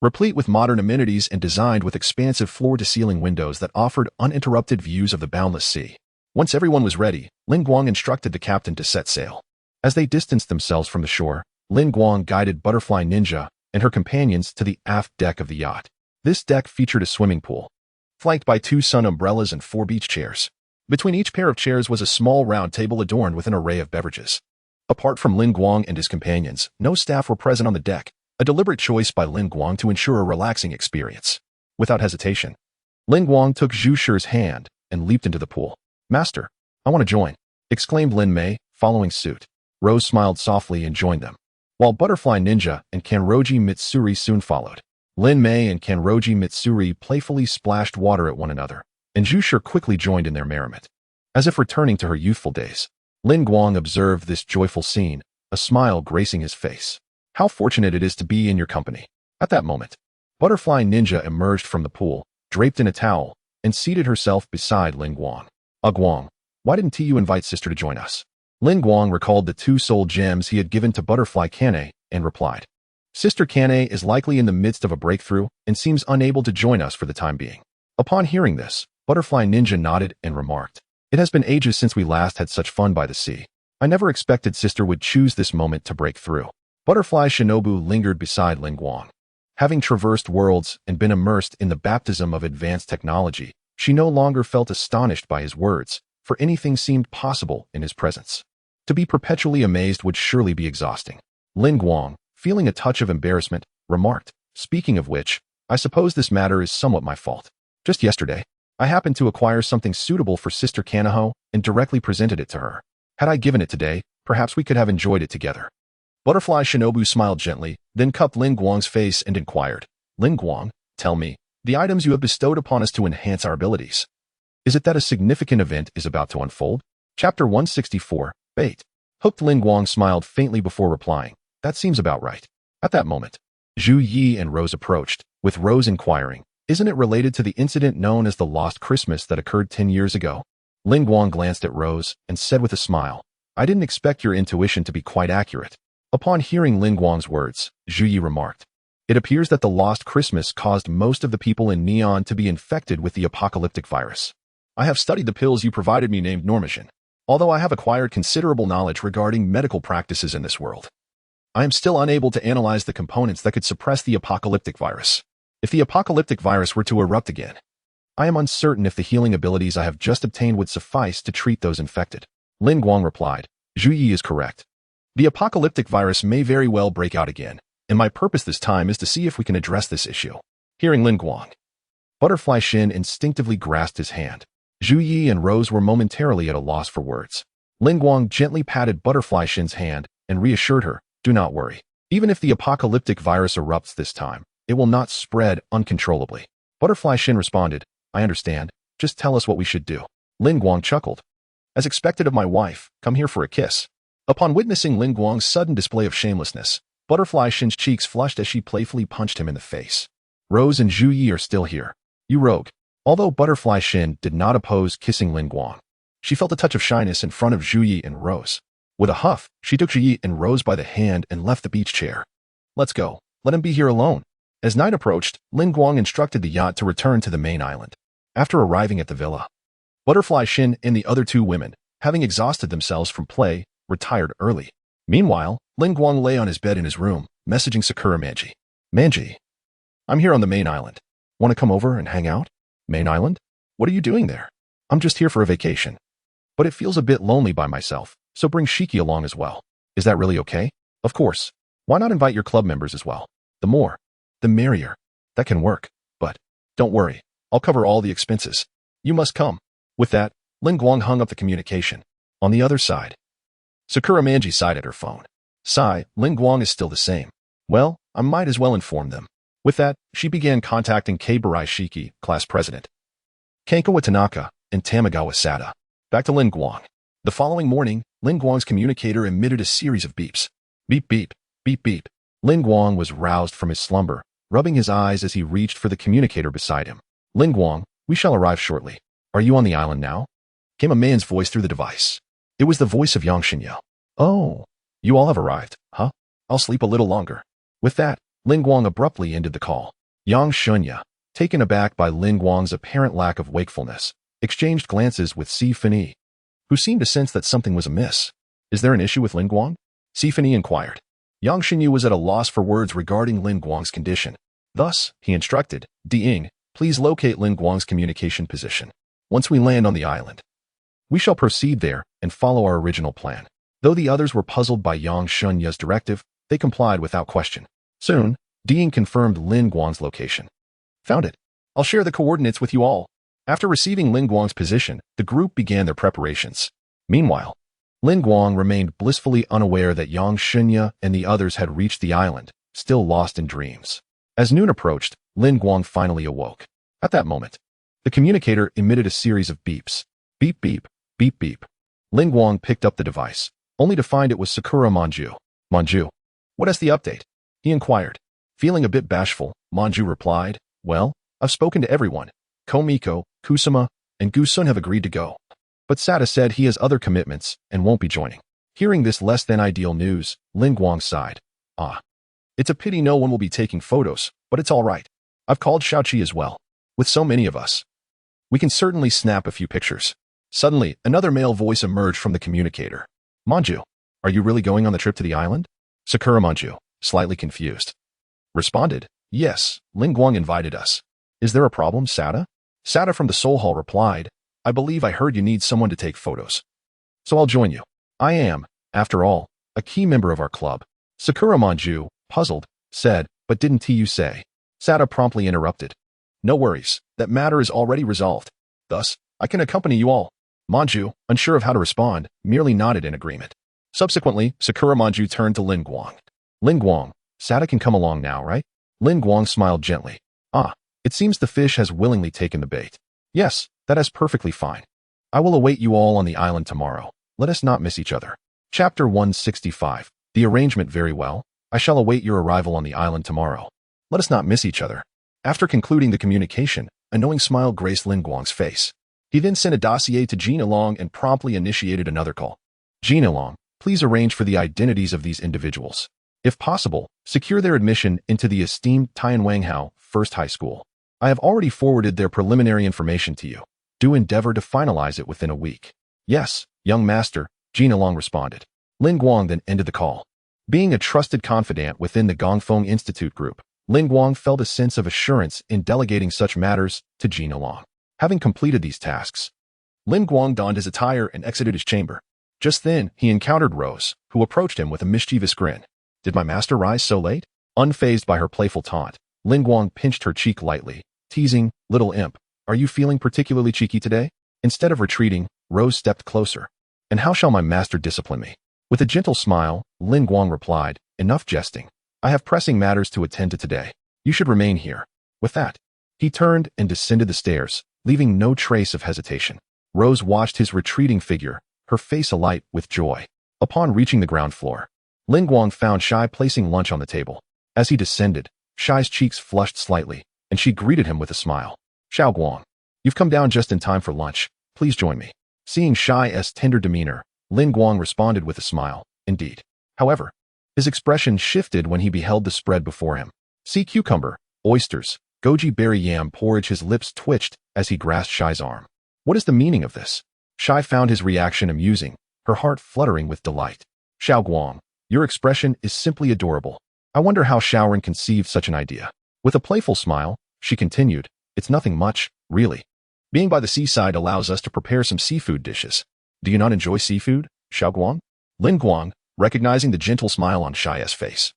replete with modern amenities and designed with expansive floor-to-ceiling windows that offered uninterrupted views of the boundless sea. Once everyone was ready, Lin Guang instructed the captain to set sail. As they distanced themselves from the shore, Lin Guang guided Butterfly Ninja and her companions to the aft deck of the yacht. This deck featured a swimming pool, flanked by 2 sun umbrellas and 4 beach chairs. Between each pair of chairs was a small round table adorned with an array of beverages. Apart from Lin Guang and his companions, no staff were present on the deck, a deliberate choice by Lin Guang to ensure a relaxing experience. Without hesitation, Lin Guang took Zhu Shi's hand and leaped into the pool. "Master, I want to join," exclaimed Lin Mei, following suit. Rose smiled softly and joined them, while Butterfly Ninja and Kanroji Mitsuri soon followed. Lin Mei and Kanroji Mitsuri playfully splashed water at one another, and Zhu Shi quickly joined in their merriment. As if returning to her youthful days, Lin Guang observed this joyful scene, a smile gracing his face. "How fortunate it is to be in your company." At that moment, Butterfly Ninja emerged from the pool, draped in a towel, and seated herself beside Lin Guang. "Guang, why didn't you invite sister to join us?" Lin Guang recalled the 2 soul gems he had given to Butterfly Kane and replied, Sister Kane is likely in the midst of a breakthrough and seems unable to join us for the time being. Upon hearing this, Butterfly Ninja nodded and remarked, It has been ages since we last had such fun by the sea. I never expected Sister would choose this moment to break through. Butterfly Shinobu lingered beside Lin Guang. Having traversed worlds and been immersed in the baptism of advanced technology, she no longer felt astonished by his words, for anything seemed possible in his presence. To be perpetually amazed would surely be exhausting. Lin Guang, feeling a touch of embarrassment, remarked, Speaking of which, I suppose this matter is somewhat my fault. Just yesterday, I happened to acquire something suitable for Sister Kanaho and directly presented it to her. Had I given it today, perhaps we could have enjoyed it together. Butterfly Shinobu smiled gently, then cupped Lin Guang's face and inquired, Lin Guang, tell me, the items you have bestowed upon us to enhance our abilities. Is it that a significant event is about to unfold? Chapter 164, Bait. Hooked Lin Guang smiled faintly before replying, That seems about right. At that moment, Zhu Yi and Rose approached, with Rose inquiring, Isn't it related to the incident known as the Lost Christmas that occurred 10 years ago? Lin Guang glanced at Rose and said with a smile, I didn't expect your intuition to be quite accurate. Upon hearing Lin Guang's words, Zhu Yi remarked, It appears that the Lost Christmas caused most of the people in Neon to be infected with the apocalyptic virus. I have studied the pills you provided me named Normagen. Although I have acquired considerable knowledge regarding medical practices in this world, I am still unable to analyze the components that could suppress the apocalyptic virus. If the apocalyptic virus were to erupt again, I am uncertain if the healing abilities I have just obtained would suffice to treat those infected. Lin Guang replied, Zhu Yi is correct. The apocalyptic virus may very well break out again, and my purpose this time is to see if we can address this issue. Hearing Lin Guang, Butterfly Shin instinctively grasped his hand. Zhu Yi and Rose were momentarily at a loss for words. Lin Guang gently patted Butterfly Shin's hand and reassured her, Do not worry. Even if the apocalyptic virus erupts this time, it will not spread uncontrollably. Butterfly Shin responded, I understand. Just tell us what we should do. Lin Guang chuckled. As expected of my wife, come here for a kiss. Upon witnessing Lin Guang's sudden display of shamelessness, Butterfly Shin's cheeks flushed as she playfully punched him in the face. Rose and Zhu Yi are still here. You rogue. Although Butterfly Shin did not oppose kissing Lin Guang, she felt a touch of shyness in front of Zhu Yi and Rose. With a huff, she took Zhu Yi and Rose by the hand and left the beach chair. Let's go. Let him be here alone. As night approached, Lin Guang instructed the yacht to return to the main island. After arriving at the villa, Butterfly Shin and the other 2 women, having exhausted themselves from play, retired early. Meanwhile, Lin Guang lay on his bed in his room, messaging Sakura Manji. Manji, I'm here on the main island. Want to come over and hang out? Main island? What are you doing there? I'm just here for a vacation. But it feels a bit lonely by myself, so bring Shiki along as well. Is that really okay? Of course. Why not invite your club members as well? The more, the merrier. That can work. But, don't worry. I'll cover all the expenses. You must come. With that, Lin Guang hung up the communication. On the other side, Sakura Manji sighed at her phone. Sigh, Lin Guang is still the same. Well, I might as well inform them. With that, she began contacting Keibarai Shiki, class president, Kankawa Tanaka, and Tamagawa Sada. Back to Lin Guang. The following morning, Lin Guang's communicator emitted a series of beeps. Beep beep, beep beep. Lin Guang was roused from his slumber, rubbing his eyes as he reached for the communicator beside him. Lin Guang, we shall arrive shortly. Are you on the island now? Came a man's voice through the device. It was the voice of Yang Shinya. Oh, you all have arrived, huh? I'll sleep a little longer. With that, Lin Guang abruptly ended the call. Yang Shinya, taken aback by Lin Guang's apparent lack of wakefulness, exchanged glances with Si Fini, who seemed to sense that something was amiss. Is there an issue with Lin Guang? Si Fini inquired. Yang Shinya was at a loss for words regarding Lin Guang's condition. Thus, he instructed, Ding, please locate Lin Guang's communication position. Once we land on the island, we shall proceed there and follow our original plan. Though the others were puzzled by Yang Shunya's directive, they complied without question. Soon, Ding confirmed Lin Guang's location. Found it. I'll share the coordinates with you all. After receiving Lin Guang's position, the group began their preparations. Meanwhile, Lin Guang remained blissfully unaware that Yang Shinya and the others had reached the island, still lost in dreams. As noon approached, Lin Guang finally awoke. At that moment, the communicator emitted a series of beeps. Beep beep, beep beep. Lin Guang picked up the device, only to find it was Sakura Manju. Manju, what is the update? He inquired. Feeling a bit bashful, Manju replied, Well, I've spoken to everyone. Komiko, Kusama, and Gusun have agreed to go. But Sada said he has other commitments and won't be joining. Hearing this less-than-ideal news, Lin Guang sighed. Ah. It's a pity no one will be taking photos, but it's all right. I've called Xiaoqi as well. With so many of us, we can certainly snap a few pictures. Suddenly, another male voice emerged from the communicator. Manju, are you really going on the trip to the island? Sakura Manju, slightly confused, responded. Yes, Lin Guang invited us. Is there a problem, Sada? Sada from the Soul Hall replied. I believe I heard you need someone to take photos. So I'll join you. I am, after all, a key member of our club. Sakura Manju, puzzled, said, but didn't you say? Sada promptly interrupted. No worries, that matter is already resolved. Thus, I can accompany you all. Manju, unsure of how to respond, merely nodded in agreement. Subsequently, Sakura Manju turned to Lin Guang. Lin Guang, Sada can come along now, right? Lin Guang smiled gently. Ah, it seems the fish has willingly taken the bait. Yes, that is perfectly fine. I will await you all on the island tomorrow. Let us not miss each other. Chapter 165. The arrangement very well. I shall await your arrival on the island tomorrow. Let us not miss each other. After concluding the communication, a knowing smile graced Lin Guang's face. He then sent a dossier to Jin Long and promptly initiated another call. Jin Long, please arrange for the identities of these individuals. If possible, secure their admission into the esteemed Tianwanghao First High School. I have already forwarded their preliminary information to you. Do endeavor to finalize it within a week. Yes, young master, Jin Long responded. Lin Guang then ended the call. Being a trusted confidant within the Gongfeng Institute group, Lin Guang felt a sense of assurance in delegating such matters to Jin Long. Having completed these tasks, Lin Guang donned his attire and exited his chamber. Just then, he encountered Rose, who approached him with a mischievous grin. Did my master rise so late? Unfazed by her playful taunt, Lin Guang pinched her cheek lightly, teasing, little imp, are you feeling particularly cheeky today? Instead of retreating, Rose stepped closer. And how shall my master discipline me? With a gentle smile, Lin Guang replied, enough jesting. I have pressing matters to attend to today. You should remain here. With that, he turned and descended the stairs, leaving no trace of hesitation. Rose watched his retreating figure, her face alight with joy. Upon reaching the ground floor, Lin Guang found Shai placing lunch on the table. As he descended, Shai's cheeks flushed slightly, and she greeted him with a smile. Xiao Guang, you've come down just in time for lunch. Please join me. Seeing Shai's tender demeanor, Lin Guang responded with a smile. Indeed. However, his expression shifted when he beheld the spread before him. Sea cucumber, oysters, goji berry yam porridge. His lips twitched as he grasped Shai's arm. What is the meaning of this? Shai found his reaction amusing, her heart fluttering with delight. Xiao Guang, your expression is simply adorable. I wonder how Shaoran conceived such an idea. With a playful smile, she continued, it's nothing much, really. Being by the seaside allows us to prepare some seafood dishes. Do you not enjoy seafood, Xiao Guang? Lin Guang, recognizing the gentle smile on Shai's face,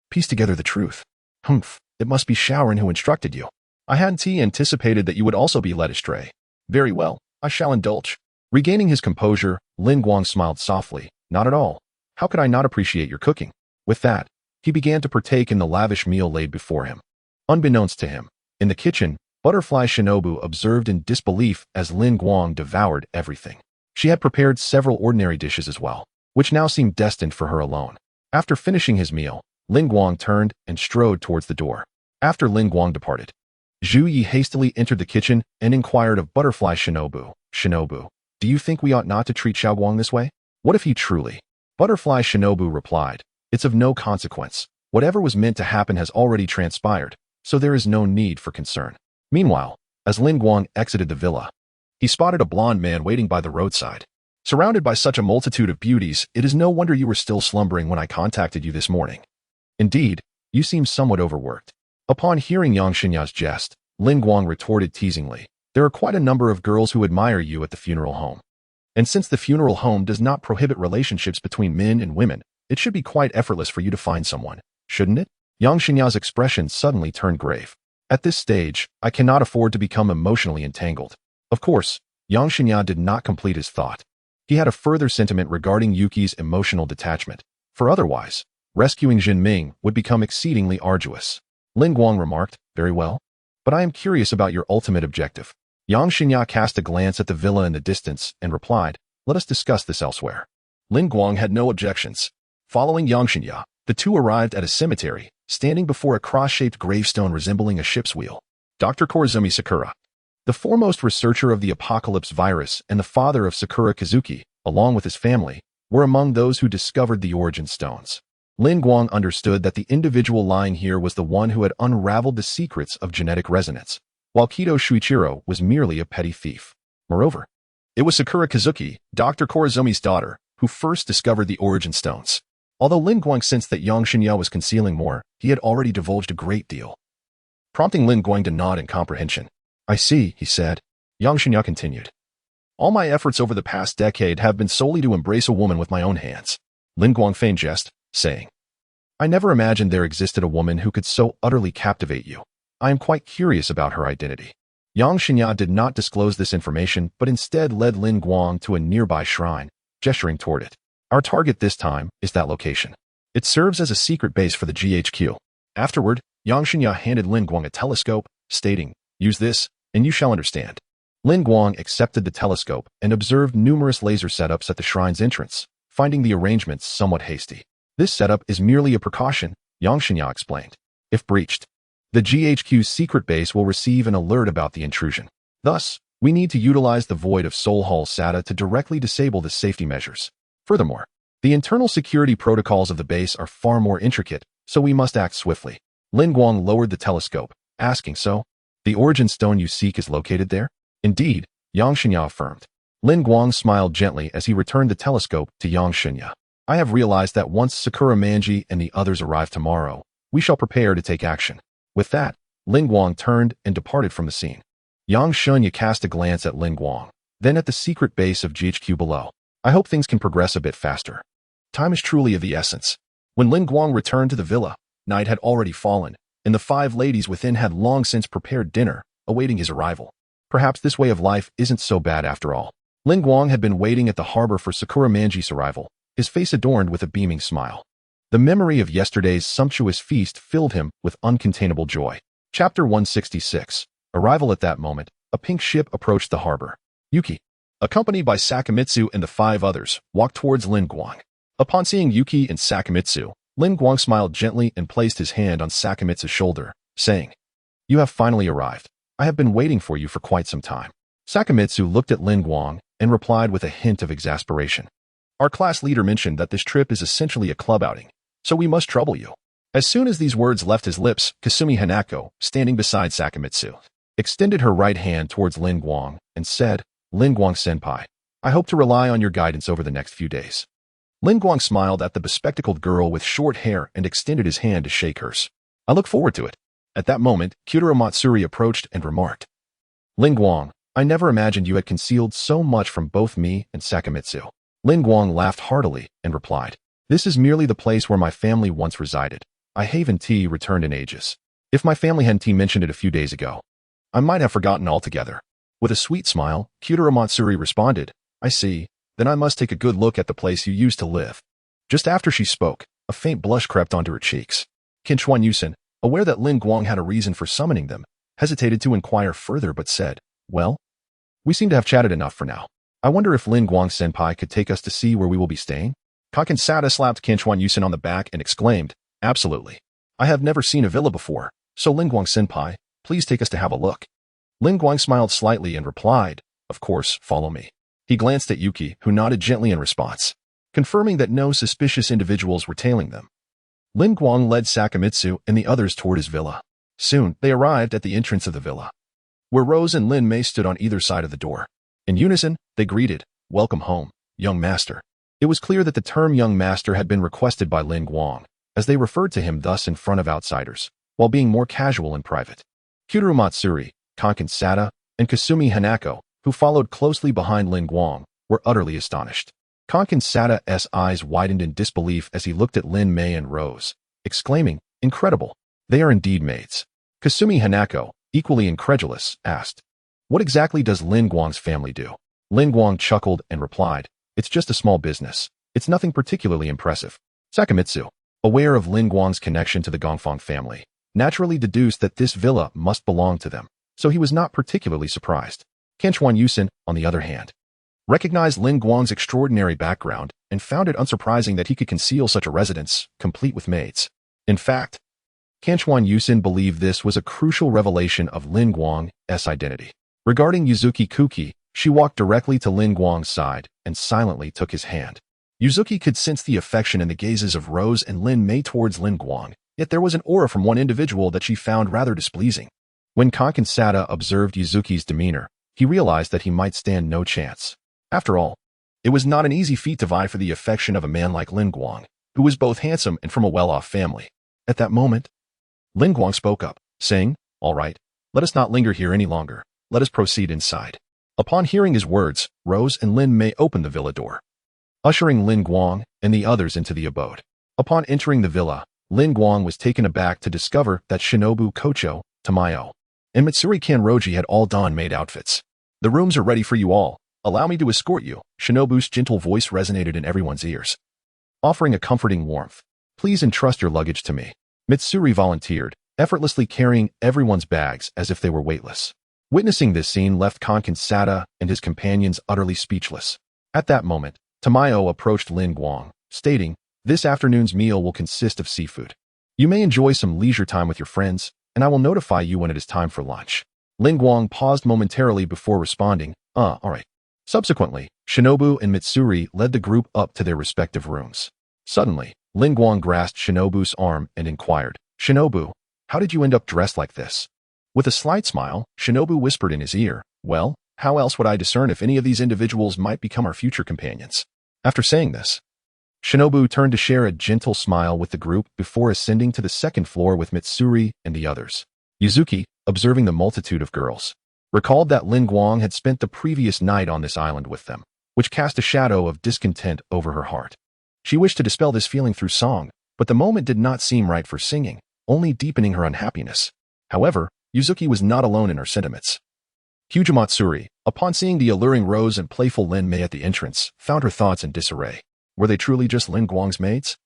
pieced together the truth. Humph, it must be Shaoran who instructed you. I hadn't anticipated that you would also be led astray. Very well, I shall indulge. Regaining his composure, Lin Guang smiled softly. Not at all. How could I not appreciate your cooking? With that, he began to partake in the lavish meal laid before him. Unbeknownst to him, in the kitchen, Butterfly Shinobu observed in disbelief as Lin Guang devoured everything. She had prepared several ordinary dishes as well, which now seemed destined for her alone. After finishing his meal, Lin Guang turned and strode towards the door. After Lin Guang departed, Zhu Yi hastily entered the kitchen and inquired of Butterfly Shinobu. Shinobu, do you think we ought not to treat Xiao Guang this way? What if he truly? Butterfly Shinobu replied, it's of no consequence. Whatever was meant to happen has already transpired, so there is no need for concern. Meanwhile, as Lin Guang exited the villa, he spotted a blond man waiting by the roadside. Surrounded by such a multitude of beauties, it is no wonder you were still slumbering when I contacted you this morning. Indeed, you seem somewhat overworked. Upon hearing Yang Xinya's jest, Lin Guang retorted teasingly, there are quite a number of girls who admire you at the funeral home. And since the funeral home does not prohibit relationships between men and women, it should be quite effortless for you to find someone, shouldn't it? Yang Xinya's expression suddenly turned grave. At this stage, I cannot afford to become emotionally entangled. Of course, Yang Xinya did not complete his thought. He had a further sentiment regarding Yuki's emotional detachment, for otherwise, rescuing Jin Ming would become exceedingly arduous. Lin Guang remarked, very well, but I am curious about your ultimate objective. Yang Xinya cast a glance at the villa in the distance and replied, let us discuss this elsewhere. Lin Guang had no objections. Following Yang Xinya, the two arrived at a cemetery, standing before a cross-shaped gravestone resembling a ship's wheel. Dr. Korizumi Sakura, the foremost researcher of the apocalypse virus and the father of Sakura Kazuki, along with his family, were among those who discovered the origin stones. Lin Guang understood that the individual lying here was the one who had unraveled the secrets of genetic resonance, while Kido Shuichiro was merely a petty thief. Moreover, it was Sakura Kazuki, Dr. Korazumi's daughter, who first discovered the origin stones. Although Lin Guang sensed that Yang Xinya was concealing more, he had already divulged a great deal, prompting Lin Guang to nod in comprehension. I see, he said. Yang Xinya continued. All my efforts over the past decade have been solely to embrace a woman with my own hands. Lin Guang feigned jest, saying, I never imagined there existed a woman who could so utterly captivate you. I am quite curious about her identity. Yang Xinya did not disclose this information, but instead led Lin Guang to a nearby shrine, gesturing toward it. Our target this time is that location. It serves as a secret base for the GHQ. Afterward, Yang Xinya handed Lin Guang a telescope, stating, Use this, and you shall understand. Lin Guang accepted the telescope and observed numerous laser setups at the shrine's entrance, finding the arrangements somewhat hasty. This setup is merely a precaution, Yang Xinya explained. If breached, the GHQ's secret base will receive an alert about the intrusion. Thus, we need to utilize the void of Soul Hall SATA to directly disable the safety measures. Furthermore, the internal security protocols of the base are far more intricate, so we must act swiftly. Lin Guang lowered the telescope, asking, So, the origin stone you seek is located there? Indeed, Yang Xinya affirmed. Lin Guang smiled gently as he returned the telescope to Yang Xinya. I have realized that once Sakura Manji and the others arrive tomorrow, we shall prepare to take action. With that, Lin Guang turned and departed from the scene. Yang Xinya cast a glance at Lin Guang, then at the secret base of GHQ below. I hope things can progress a bit faster. Time is truly of the essence. When Lin Guang returned to the villa, night had already fallen, and the 5 ladies within had long since prepared dinner, awaiting his arrival. Perhaps this way of life isn't so bad after all. Lin Guang had been waiting at the harbor for Sakura Manji's arrival, his face adorned with a beaming smile. The memory of yesterday's sumptuous feast filled him with uncontainable joy. Chapter 166. Arrival. At that moment, a pink ship approached the harbor. Yuki, accompanied by Sakamitsu and the 5 others, walked towards Lin Guang. Upon seeing Yuki and Sakamitsu, Lin Guang smiled gently and placed his hand on Sakamitsu's shoulder, saying, You have finally arrived. I have been waiting for you for quite some time. Sakamitsu looked at Lin Guang and replied with a hint of exasperation. Our class leader mentioned that this trip is essentially a club outing, so we must trouble you. As soon as these words left his lips, Kasumi Hanako, standing beside Sakamitsu, extended her right hand towards Lin Guang and said, Lin Guang-senpai, I hope to rely on your guidance over the next few days. Lin Guang smiled at the bespectacled girl with short hair and extended his hand to shake hers. I look forward to it. At that moment, Kyutaro Matsuri approached and remarked, Lin Guang, I never imagined you had concealed so much from both me and Sakamitsu. Lin Guang laughed heartily and replied, This is merely the place where my family once resided. I haven't returned in ages. If my family hadn't mentioned it a few days ago, I might have forgotten altogether. With a sweet smile, Kyutaro Matsuri responded, I see, then I must take a good look at the place you used to live. Just after she spoke, a faint blush crept onto her cheeks. Kinchuan Yusen, aware that Lin Guang had a reason for summoning them, hesitated to inquire further but said, Well, we seem to have chatted enough for now. I wonder if Lin Guang-senpai could take us to see where we will be staying? Kaken-sata slapped Kinchuan Yusen on the back and exclaimed, Absolutely. I have never seen a villa before, so Lin Guang-senpai, please take us to have a look. Lin Guang smiled slightly and replied, Of course, follow me. He glanced at Yuki, who nodded gently in response, confirming that no suspicious individuals were tailing them. Lin Guang led Sakamitsu and the others toward his villa. Soon, they arrived at the entrance of the villa, where Rose and Lin Mei stood on either side of the door. In unison, they greeted, Welcome home, young master. It was clear that the term young master had been requested by Lin Guang, as they referred to him thus in front of outsiders, while being more casual and private. Kyutaro Matsuri, Kaken-sata, and Kasumi Hanako, who followed closely behind Lin Guang, were utterly astonished. Kaken-sata's eyes widened in disbelief as he looked at Lin Mei and Rose, exclaiming, Incredible, they are indeed maids. Kasumi Hanako, equally incredulous, asked, What exactly does Lin Guang's family do? Lin Guang chuckled and replied, It's just a small business. It's nothing particularly impressive. Sakamitsu, aware of Lin Guang's connection to the Gongfang family, naturally deduced that this villa must belong to them, so he was not particularly surprised. Kinchuan Yusen, on the other hand, recognized Lin Guang's extraordinary background and found it unsurprising that he could conceal such a residence, complete with maids. In fact, Kinchuan Yusen believed this was a crucial revelation of Lin Guang's identity. Regarding Yuzuki Kuki, she walked directly to Lin Guang's side and silently took his hand. Yuzuki could sense the affection in the gazes of Rose and Lin Mei towards Lin Guang, yet there was an aura from one individual that she found rather displeasing. When Kankensada observed Yuzuki's demeanor, he realized that he might stand no chance. After all, it was not an easy feat to vie for the affection of a man like Lin Guang, who was both handsome and from a well-off family. At that moment, Lin Guang spoke up, saying, "All right, let us not linger here any longer. Let us proceed inside." Upon hearing his words, Rose and Lin Mei opened the villa door, ushering Lin Guang and the others into the abode. Upon entering the villa, Lin Guang was taken aback to discover that Shinobu Kocho, Tamayo, and Mitsuri Kanroji had all dawn-maid outfits. "The rooms are ready for you all. Allow me to escort you." Shinobu's gentle voice resonated in everyone's ears, offering a comforting warmth. "Please entrust your luggage to me." Mitsuri volunteered, effortlessly carrying everyone's bags as if they were weightless. Witnessing this scene left Kankensada and his companions utterly speechless. At that moment, Tamayo approached Lin Guang, stating, "This afternoon's meal will consist of seafood. You may enjoy some leisure time with your friends, and I will notify you when it is time for lunch." Lin Guang paused momentarily before responding, all right." Subsequently, Shinobu and Mitsuri led the group up to their respective rooms. Suddenly, Lin Guang grasped Shinobu's arm and inquired, "Shinobu, how did you end up dressed like this?" With a slight smile, Shinobu whispered in his ear, "Well, how else would I discern if any of these individuals might become our future companions?" After saying this, Shinobu turned to share a gentle smile with the group before ascending to the second floor with Mitsuri and the others. Yuzuki, observing the multitude of girls, recalled that Lin Guang had spent the previous night on this island with them, which cast a shadow of discontent over her heart. She wished to dispel this feeling through song, but the moment did not seem right for singing, only deepening her unhappiness. However, Yuzuki was not alone in her sentiments. Kyujumatsuri, upon seeing the alluring Rose and playful Lin Mei at the entrance, found her thoughts in disarray. Were they truly just Lin Guang's maids?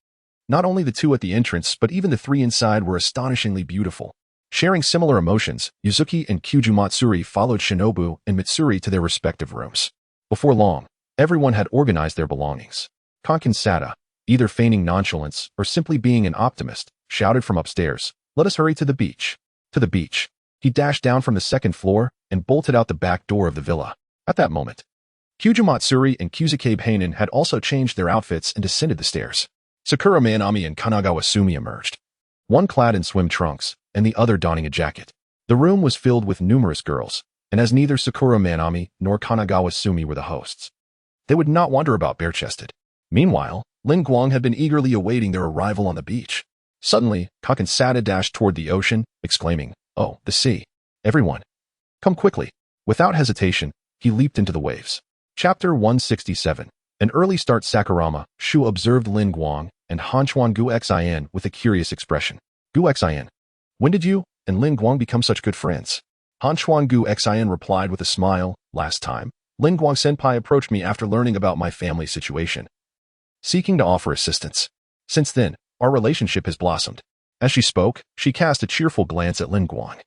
Not only the two at the entrance, but even the three inside were astonishingly beautiful. Sharing similar emotions, Yuzuki and Kyujumatsuri followed Shinobu and Mitsuri to their respective rooms. Before long, everyone had organized their belongings. Kankensada, either feigning nonchalance or simply being an optimist, shouted from upstairs, "Let us hurry to the beach." To the beach. He dashed down from the second floor and bolted out the back door of the villa. At that moment, Kyujumatsuri and Kyuzukabe Hainen had also changed their outfits and descended the stairs. Sakura Manami and Kanagawa Sumi emerged, one clad in swim trunks and the other donning a jacket. The room was filled with numerous girls, and as neither Sakura Manami nor Kanagawa Sumi were the hosts, they would not wonder about bare-chested. Meanwhile, Lin Guang had been eagerly awaiting their arrival on the beach. Suddenly, Kankensada dashed toward the ocean, exclaiming, "Oh, the sea. Everyone, come quickly." Without hesitation, he leaped into the waves. Chapter 167. An early start. Sakurama, Shu observed Lin Guang and Hanchuan Gu Xian with a curious expression. "Gu Xian, when did you and Lin Guang become such good friends?" Hanchuan Gu Xian replied with a smile, "Last time, Lin Guang senpai approached me after learning about my family situation, seeking to offer assistance. Since then, our relationship has blossomed." As she spoke, she cast a cheerful glance at Lin Guang.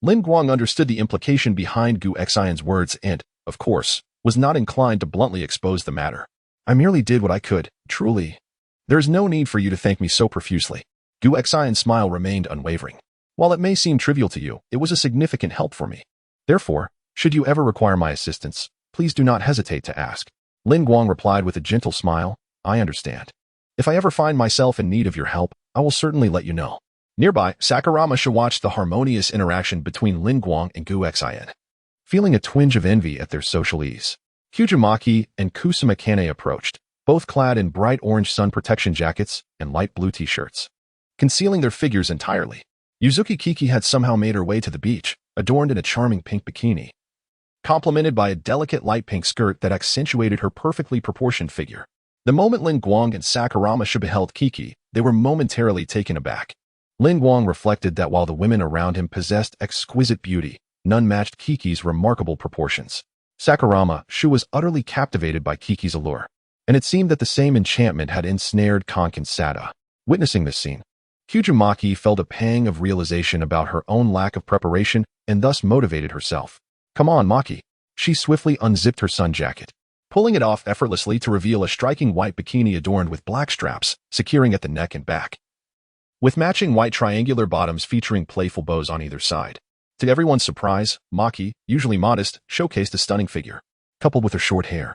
Lin Guang understood the implication behind Gu Xian's words and, of course, was not inclined to bluntly expose the matter. "I merely did what I could, truly. There is no need for you to thank me so profusely." Gu Xian's smile remained unwavering. "While it may seem trivial to you, it was a significant help for me. Therefore, should you ever require my assistance, please do not hesitate to ask." Lin Guang replied with a gentle smile, "I understand. If I ever find myself in need of your help, I will certainly let you know." Nearby, Sakurama watched the harmonious interaction between Lin Guang and Gu Xian, feeling a twinge of envy at their social ease. Kyujumaki and Kusuma Kane approached, both clad in bright orange sun protection jackets and light blue t-shirts, concealing their figures entirely. Yuzuki Kiki had somehow made her way to the beach, adorned in a charming pink bikini, complemented by a delicate light pink skirt that accentuated her perfectly proportioned figure. The moment Lin Guang and Sakurama beheld Kiki, they were momentarily taken aback. Lin Guang reflected that while the women around him possessed exquisite beauty, none matched Kiki's remarkable proportions. Sakurama was utterly captivated by Kiki's allure, and it seemed that the same enchantment had ensnared Kankensada. Witnessing this scene, Kyujumaki felt a pang of realization about her own lack of preparation and thus motivated herself. "Come on, Maki." She swiftly unzipped her sun jacket, pulling it off effortlessly to reveal a striking white bikini adorned with black straps, securing at the neck and back, with matching white triangular bottoms featuring playful bows on either side. To everyone's surprise, Maki, usually modest, showcased a stunning figure, coupled with her short hair,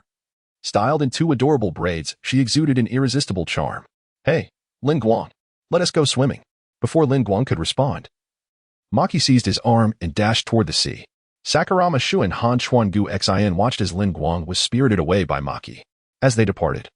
Styled in two adorable braids, she exuded an irresistible charm. "Hey, Lin Guang, let us go swimming." Before Lin Guang could respond, Maki seized his arm and dashed toward the sea. Sakurama Shu and Han Chuan-gu Xin watched as Lin Guang was spirited away by Maki. As they departed,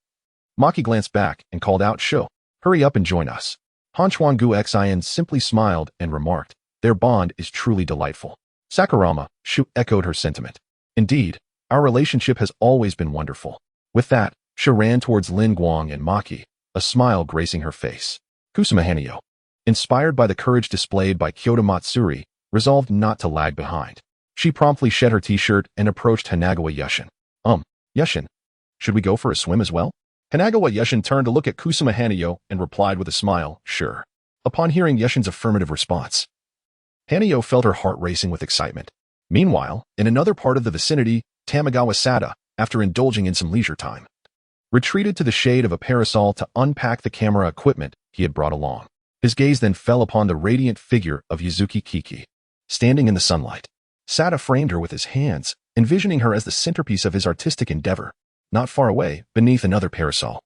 Maki glanced back and called out, "Shu, hurry up and join us." Han Chuan-gu Xin simply smiled and remarked, "Their bond is truly delightful." Sakurama Shu echoed her sentiment. "Indeed, our relationship has always been wonderful." With that, Shu ran towards Lin Guang and Maki, a smile gracing her face. Kusuma Hanyo, inspired by the courage displayed by Kyoto Matsuri, resolved not to lag behind. She promptly shed her t-shirt and approached Hanagawa Yushin. Yushin, should we go for a swim as well?" Hanagawa Yushin turned to look at Kusuma Hanyo and replied with a smile, "Sure." Upon hearing Yushin's affirmative response, Hanyo felt her heart racing with excitement. Meanwhile, in another part of the vicinity, Tamagawa Sada, after indulging in some leisure time, retreated to the shade of a parasol to unpack the camera equipment he had brought along. His gaze then fell upon the radiant figure of Yuzuki Kiki, standing in the sunlight. Sada framed her with his hands, envisioning her as the centerpiece of his artistic endeavor. Not far away, beneath another parasol,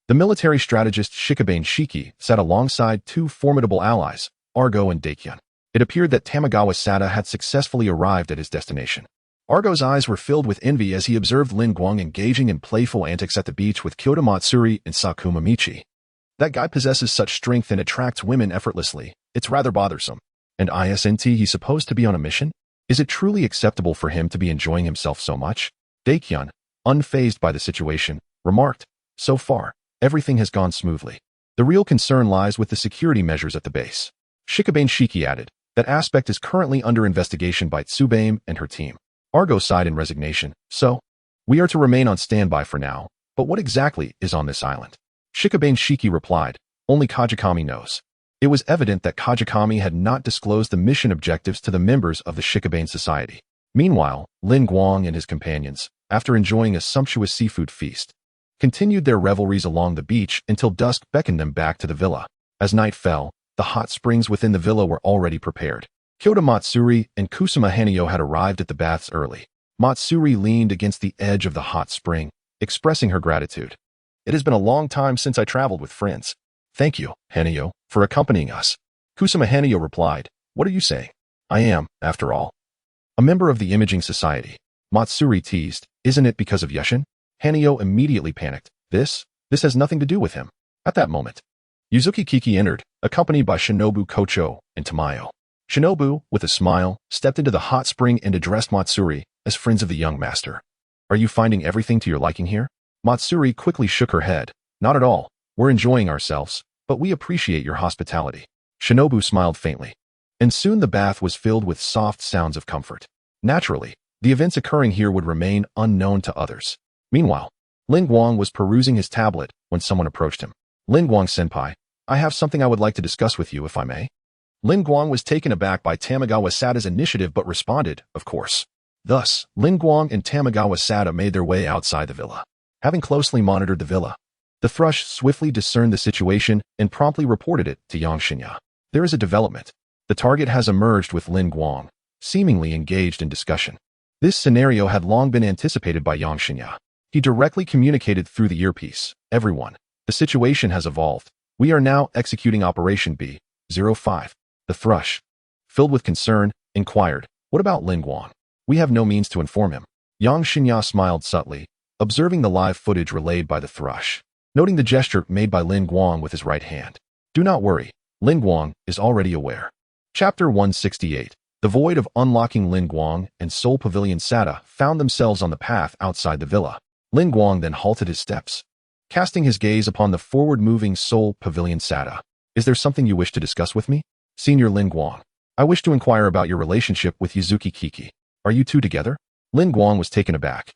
the military strategist Shikabane Shiki sat alongside two formidable allies, Argo and Daikyon. It appeared that Tamagawa Sada had successfully arrived at his destination. Argo's eyes were filled with envy as he observed Lin Guang engaging in playful antics at the beach with Kyoto Matsuri and Sakuma Michi. That guy possesses such strength and attracts women effortlessly. It's rather bothersome. And isn't he supposed to be on a mission? Is it truly acceptable for him to be enjoying himself so much? Daikyon, unfazed by the situation, remarked, "So far, everything has gone smoothly. The real concern lies with the security measures at the base." Shikabane Shiki added, "That aspect is currently under investigation by Tsubame and her team." Argo sighed in resignation. "So, we are to remain on standby for now, but what exactly is on this island?" Shikabane Shiki replied, "Only Kajikami knows." It was evident that Kajikami had not disclosed the mission objectives to the members of the Shikabane Society. Meanwhile, Lin Guang and his companions, after enjoying a sumptuous seafood feast, continued their revelries along the beach until dusk beckoned them back to the villa. As night fell, the hot springs within the villa were already prepared. Kyoto Matsuri and Kusuma Hanyo had arrived at the baths early. Matsuri leaned against the edge of the hot spring, expressing her gratitude. "It has been a long time since I traveled with friends. Thank you, Hanyo, for accompanying us." Kusuma Hanyo replied, "What are you saying? I am, after all, a member of the Imaging Society." Matsuri teased, "Isn't it because of Yushin?" Hanyo immediately panicked. This has nothing to do with him." At that moment, Yuzuki Kiki entered, accompanied by Shinobu Kocho and Tamayo. Shinobu, with a smile, stepped into the hot spring and addressed Matsuri as friends of the young master. "Are you finding everything to your liking here?" Matsuri quickly shook her head. "Not at all. We're enjoying ourselves, but we appreciate your hospitality." Shinobu smiled faintly. And soon the bath was filled with soft sounds of comfort. Naturally, the events occurring here would remain unknown to others. Meanwhile, Lin Guang was perusing his tablet when someone approached him. "Lin Guang-senpai, I have something I would like to discuss with you, if I may." Lin Guang was taken aback by Tamagawa Sada's initiative but responded, "Of course." Thus, Lin Guang and Tamagawa Sada made their way outside the villa. Having closely monitored the villa, the thrush swiftly discerned the situation and promptly reported it to Yang Shinya. "There is a development. The target has emerged with Lin Guang, seemingly engaged in discussion." This scenario had long been anticipated by Yang Shinya. He directly communicated through the earpiece. "Everyone, the situation has evolved. We are now executing Operation B-05. The thrush, filled with concern, inquired, "What about Lin Guang? We have no means to inform him." Yang Shinya smiled subtly, observing the live footage relayed by the thrush, noting the gesture made by Lin Guang with his right hand. "Do not worry, Lin Guang is already aware." Chapter 168. The void of unlocking Lin Guang and Seoul Pavilion Sada found themselves on the path outside the villa. Lin Guang then halted his steps, casting his gaze upon the forward-moving Seoul Pavilion Sada. "Is there something you wish to discuss with me?" "Senior Lin Guang, I wish to inquire about your relationship with Yuzuki Kiki. Are you two together?" Lin Guang was taken aback,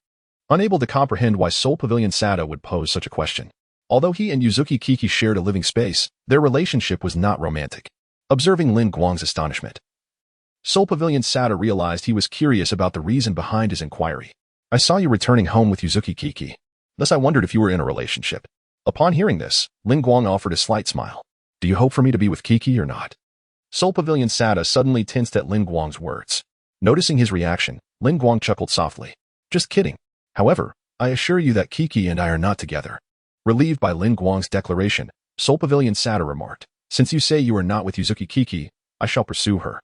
unable to comprehend why Seoul Pavilion Sada would pose such a question. Although he and Yuzuki Kiki shared a living space, their relationship was not romantic. Observing Lin Guang's astonishment, Seoul Pavilion Sada realized he was curious about the reason behind his inquiry. "I saw you returning home with Yuzuki Kiki. Thus I wondered if you were in a relationship." Upon hearing this, Lin Guang offered a slight smile. "Do you hope for me to be with Kiki or not?" Seoul Pavilion Sada suddenly tensed at Lin Guang's words. Noticing his reaction, Lin Guang chuckled softly. "Just kidding. However, I assure you that Kiki and I are not together. Relieved by Lin Guang's declaration, Soul Pavilion Sada remarked, since you say you are not with Yuzuki Kiki, I shall pursue her.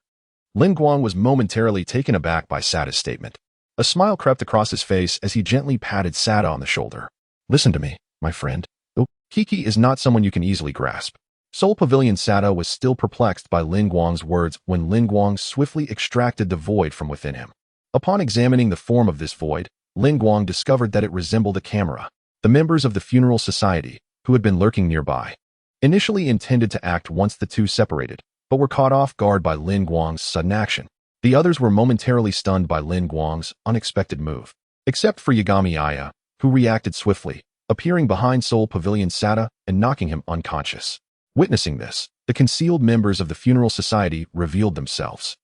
Lin Guang was momentarily taken aback by Sada's statement. A smile crept across his face as he gently patted Sada on the shoulder. Listen to me, my friend. Though Kiki is not someone you can easily grasp. Soul Pavilion Sada was still perplexed by Lin Guang's words when Lin Guang swiftly extracted the void from within him. Upon examining the form of this void, Lin Guang discovered that it resembled a camera. The members of the funeral society, who had been lurking nearby, initially intended to act once the two separated, but were caught off guard by Lin Guang's sudden action. The others were momentarily stunned by Lin Guang's unexpected move, except for Yagami Aya, who reacted swiftly, appearing behind Soul Pavilion Sada and knocking him unconscious. Witnessing this, the concealed members of the funeral society revealed themselves.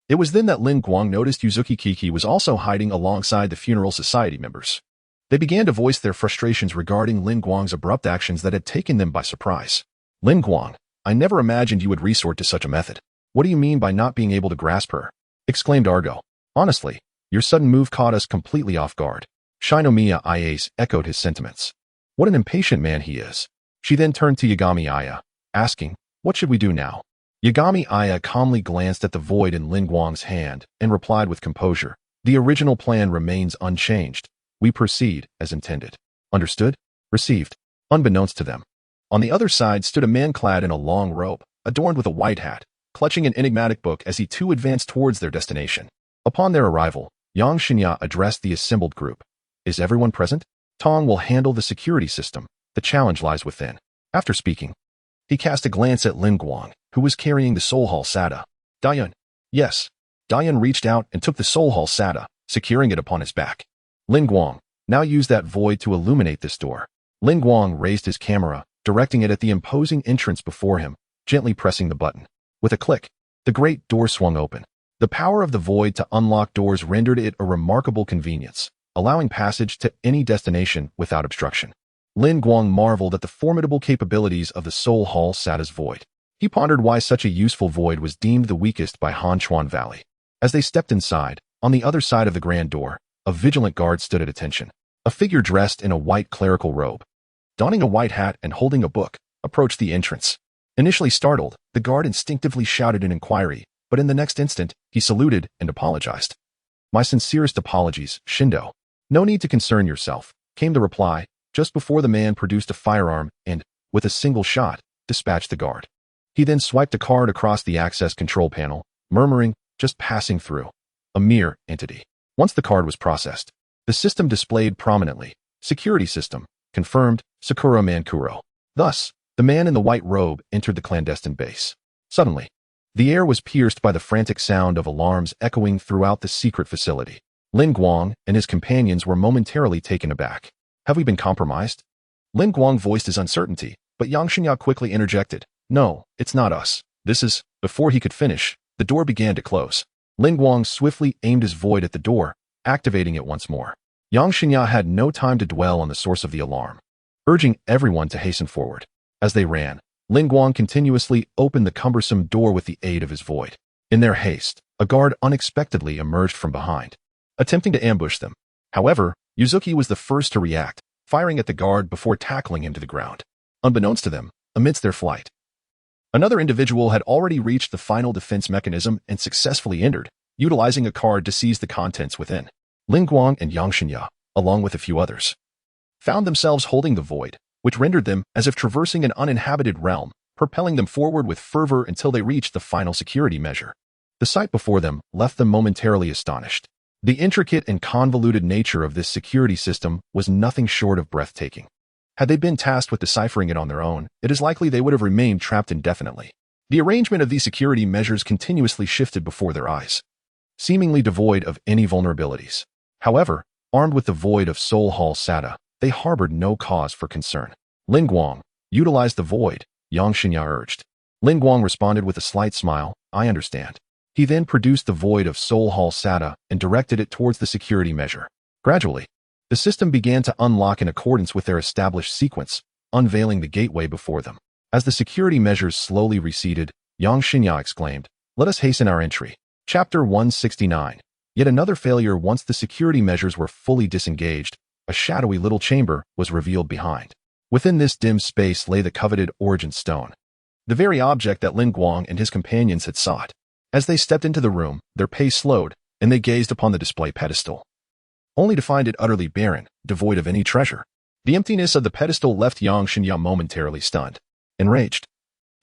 It was then that Lin Guang noticed Yuzuki Kiki was also hiding alongside the funeral society members. They began to voice their frustrations regarding Lin Guang's abrupt actions that had taken them by surprise. Lin Guang, I never imagined you would resort to such a method. What do you mean by not being able to grasp her? Exclaimed Argo. Honestly, your sudden move caught us completely off guard. Shinomiya Iace echoed his sentiments. What an impatient man he is. She then turned to Yagami Aya, asking, what should we do now? Yagami Aya calmly glanced at the void in Lin Guang's hand and replied with composure, the original plan remains unchanged. We proceed as intended. Understood? Received. Unbeknownst to them. On the other side stood a man clad in a long robe, adorned with a white hat, clutching an enigmatic book as he too advanced towards their destination. Upon their arrival, Yang Shinya addressed the assembled group. Is everyone present? Tong will handle the security system. The challenge lies within. After speaking, he cast a glance at Lin Guang, who was carrying the Soul Hall Sada. Dayan. Yes. Dayan reached out and took the Soul Hall Sada, securing it upon his back. Lin Guang, now use that void to illuminate this door. Lin Guang raised his camera, directing it at the imposing entrance before him, gently pressing the button. With a click, the great door swung open. The power of the void to unlock doors rendered it a remarkable convenience, allowing passage to any destination without obstruction. Lin Guang marveled at the formidable capabilities of the Soul Hall Sada's void. He pondered why such a useful void was deemed the weakest by Hanchuan Valley. As they stepped inside, on the other side of the grand door, a vigilant guard stood at attention. A figure dressed in a white clerical robe, donning a white hat and holding a book, approached the entrance. Initially startled, the guard instinctively shouted an inquiry, but in the next instant, he saluted and apologized. My sincerest apologies, Shindo. No need to concern yourself, came the reply, just before the man produced a firearm and, with a single shot, dispatched the guard. He then swiped a card across the access control panel, murmuring, just passing through. A mere entity. Once the card was processed, the system displayed prominently, security system, confirmed, Sakura Mankuro. Thus, the man in the white robe entered the clandestine base. Suddenly, the air was pierced by the frantic sound of alarms echoing throughout the secret facility. Lin Guang and his companions were momentarily taken aback. Have we been compromised? Lin Guang voiced his uncertainty, but Yang Shinya quickly interjected. No, it's not us. This is... Before he could finish, the door began to close. Lin Guang swiftly aimed his void at the door, activating it once more. Yang Shinya had no time to dwell on the source of the alarm, urging everyone to hasten forward. As they ran, Lin Guang continuously opened the cumbersome door with the aid of his void. In their haste, a guard unexpectedly emerged from behind, attempting to ambush them. However, Yuzuki was the first to react, firing at the guard before tackling him to the ground. Unbeknownst to them, amidst their flight, another individual had already reached the final defense mechanism and successfully entered, utilizing a card to seize the contents within. Lin Guang and Yang Shinya, along with a few others, found themselves holding the void, which rendered them as if traversing an uninhabited realm, propelling them forward with fervor until they reached the final security measure. The sight before them left them momentarily astonished. The intricate and convoluted nature of this security system was nothing short of breathtaking. Had they been tasked with deciphering it on their own, it is likely they would have remained trapped indefinitely. The arrangement of these security measures continuously shifted before their eyes, seemingly devoid of any vulnerabilities. However, armed with the void of Soul Hall Sada, they harbored no cause for concern. Lin Guang, utilize the void, Yang Shinya urged. Lin Guang responded with a slight smile, I understand. He then produced the void of Soul Hall Sada and directed it towards the security measure. Gradually, the system began to unlock in accordance with their established sequence, unveiling the gateway before them. As the security measures slowly receded, Yang Shinya exclaimed, let us hasten our entry. Chapter 169. Yet another failure. Once the security measures were fully disengaged, a shadowy little chamber was revealed behind. Within this dim space lay the coveted origin stone, the very object that Lin Guang and his companions had sought. As they stepped into the room, their pace slowed, and they gazed upon the display pedestal, only to find it utterly barren, devoid of any treasure. The emptiness of the pedestal left Yang Xinya momentarily stunned. Enraged,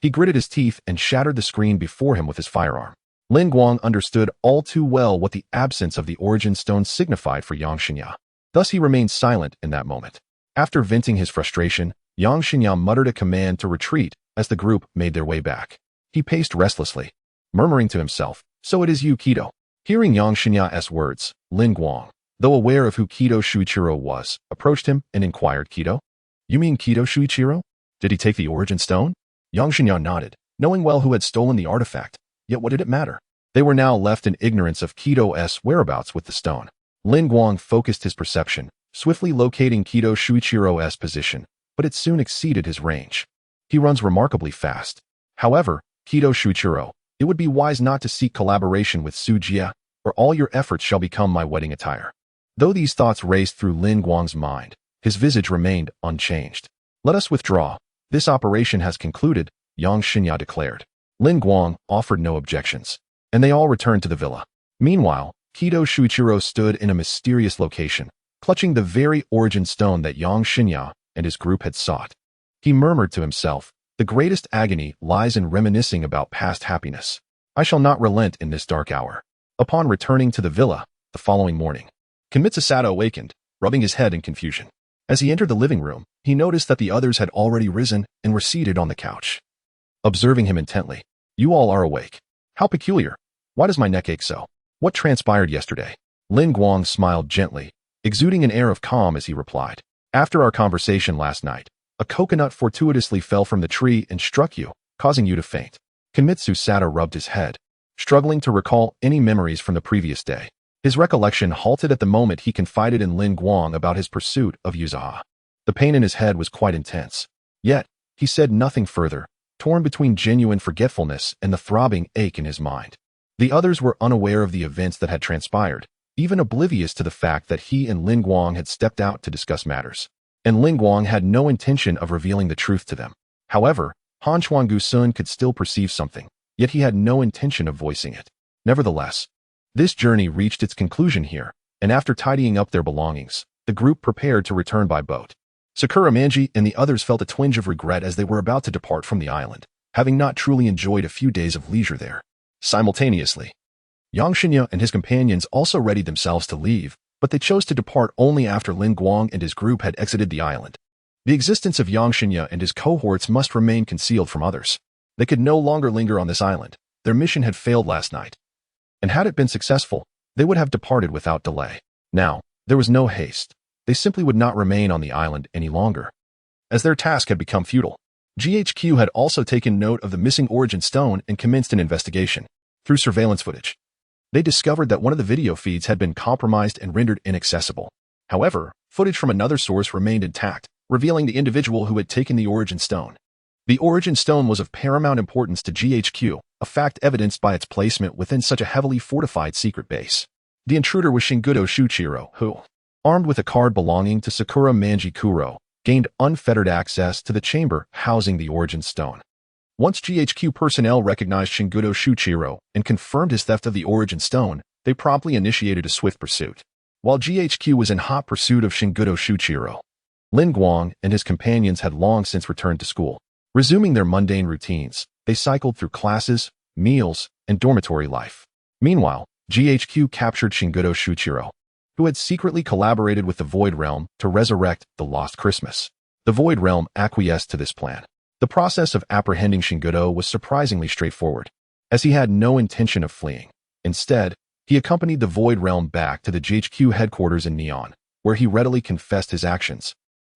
he gritted his teeth and shattered the screen before him with his firearm. Lin Guang understood all too well what the absence of the origin stone signified for Yang Xinya. Thus he remained silent in that moment. After venting his frustration, Yang Xinya muttered a command to retreat as the group made their way back. He paced restlessly, murmuring to himself, "So it is you, Kido." Hearing Yang Xinya's words, Lin Guang, though aware of who Kido Shuichiro was, approached him and inquired, "Kido? You mean Kido Shuichiro? Did he take the origin stone?" Yang Xinya nodded, knowing well who had stolen the artifact, yet what did it matter? They were now left in ignorance of Kido's whereabouts with the stone. Lin Guang focused his perception, swiftly locating Kido Shuichiro's position, but it soon exceeded his range. He runs remarkably fast. However, Kido Shuichiro, it would be wise not to seek collaboration with Su Jia, or all your efforts shall become my wedding attire. Though these thoughts raced through Lin Guang's mind, his visage remained unchanged. "Let us withdraw. This operation has concluded," Yang Xinya declared. Lin Guang offered no objections, and they all returned to the villa. Meanwhile, Kido Shuichiro stood in a mysterious location, clutching the very origin stone that Yang Xinya and his group had sought. He murmured to himself, "The greatest agony lies in reminiscing about past happiness. I shall not relent in this dark hour." Upon returning to the villa the following morning, Kimitsu Sato awakened, rubbing his head in confusion. As he entered the living room, he noticed that the others had already risen and were seated on the couch. Observing him intently, "You all are awake. How peculiar. Why does my neck ache so? What transpired yesterday?" Lin Guang smiled gently, exuding an air of calm as he replied, "After our conversation last night, a coconut fortuitously fell from the tree and struck you, causing you to faint." Kimitsu Sato rubbed his head, struggling to recall any memories from the previous day. His recollection halted at the moment he confided in Lin Guang about his pursuit of Yuzaha. The pain in his head was quite intense. Yet, he said nothing further, torn between genuine forgetfulness and the throbbing ache in his mind. The others were unaware of the events that had transpired, even oblivious to the fact that he and Lin Guang had stepped out to discuss matters. And Lin Guang had no intention of revealing the truth to them. However, Han Chuang-gu-sun could still perceive something, yet he had no intention of voicing it. Nevertheless, this journey reached its conclusion here, and after tidying up their belongings, the group prepared to return by boat. Sakura Manji and the others felt a twinge of regret as they were about to depart from the island, having not truly enjoyed a few days of leisure there. Simultaneously, Yang Xinya and his companions also readied themselves to leave, but they chose to depart only after Lin Guang and his group had exited the island. The existence of Yang Xinya and his cohorts must remain concealed from others. They could no longer linger on this island. Their mission had failed last night, and had it been successful, they would have departed without delay. Now, there was no haste. They simply would not remain on the island any longer, as their task had become futile. GHQ had also taken note of the missing origin stone and commenced an investigation. Through surveillance footage, they discovered that one of the video feeds had been compromised and rendered inaccessible. However, footage from another source remained intact, revealing the individual who had taken the origin stone. The origin stone was of paramount importance to GHQ, a fact evidenced by its placement within such a heavily fortified secret base. The intruder was Shingudo Shuichiro, who, armed with a card belonging to Sakura Manji Kuro, gained unfettered access to the chamber housing the origin stone. Once GHQ personnel recognized Shingudo Shuichiro and confirmed his theft of the origin stone, they promptly initiated a swift pursuit. While GHQ was in hot pursuit of Shingudo Shuichiro, Lin Guang and his companions had long since returned to school. Resuming their mundane routines, they cycled through classes, meals, and dormitory life. Meanwhile, GHQ captured Shingudo Shuichiro, who had secretly collaborated with the Void Realm to resurrect the Lost Christmas. The Void Realm acquiesced to this plan. The process of apprehending Shingudo was surprisingly straightforward, as he had no intention of fleeing. Instead, he accompanied the Void Realm back to the GHQ headquarters in Neon, where he readily confessed his actions,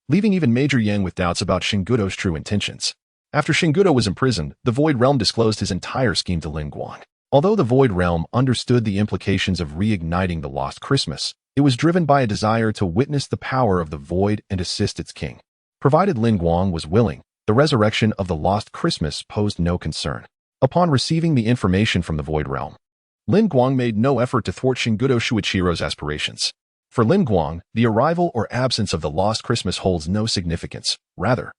leaving even Major Yang with doubts about Shingudo's true intentions. After Shingudo was imprisoned, the Void Realm disclosed his entire scheme to Lin Guang. Although the Void Realm understood the implications of reigniting the Lost Christmas, it was driven by a desire to witness the power of the Void and assist its king. Provided Lin Guang was willing, the resurrection of the Lost Christmas posed no concern. Upon receiving the information from the Void Realm, Lin Guang made no effort to thwart Shingudo Shuichiro's aspirations. For Lin Guang, the arrival or absence of the lost Christmas holds no significance. Rather,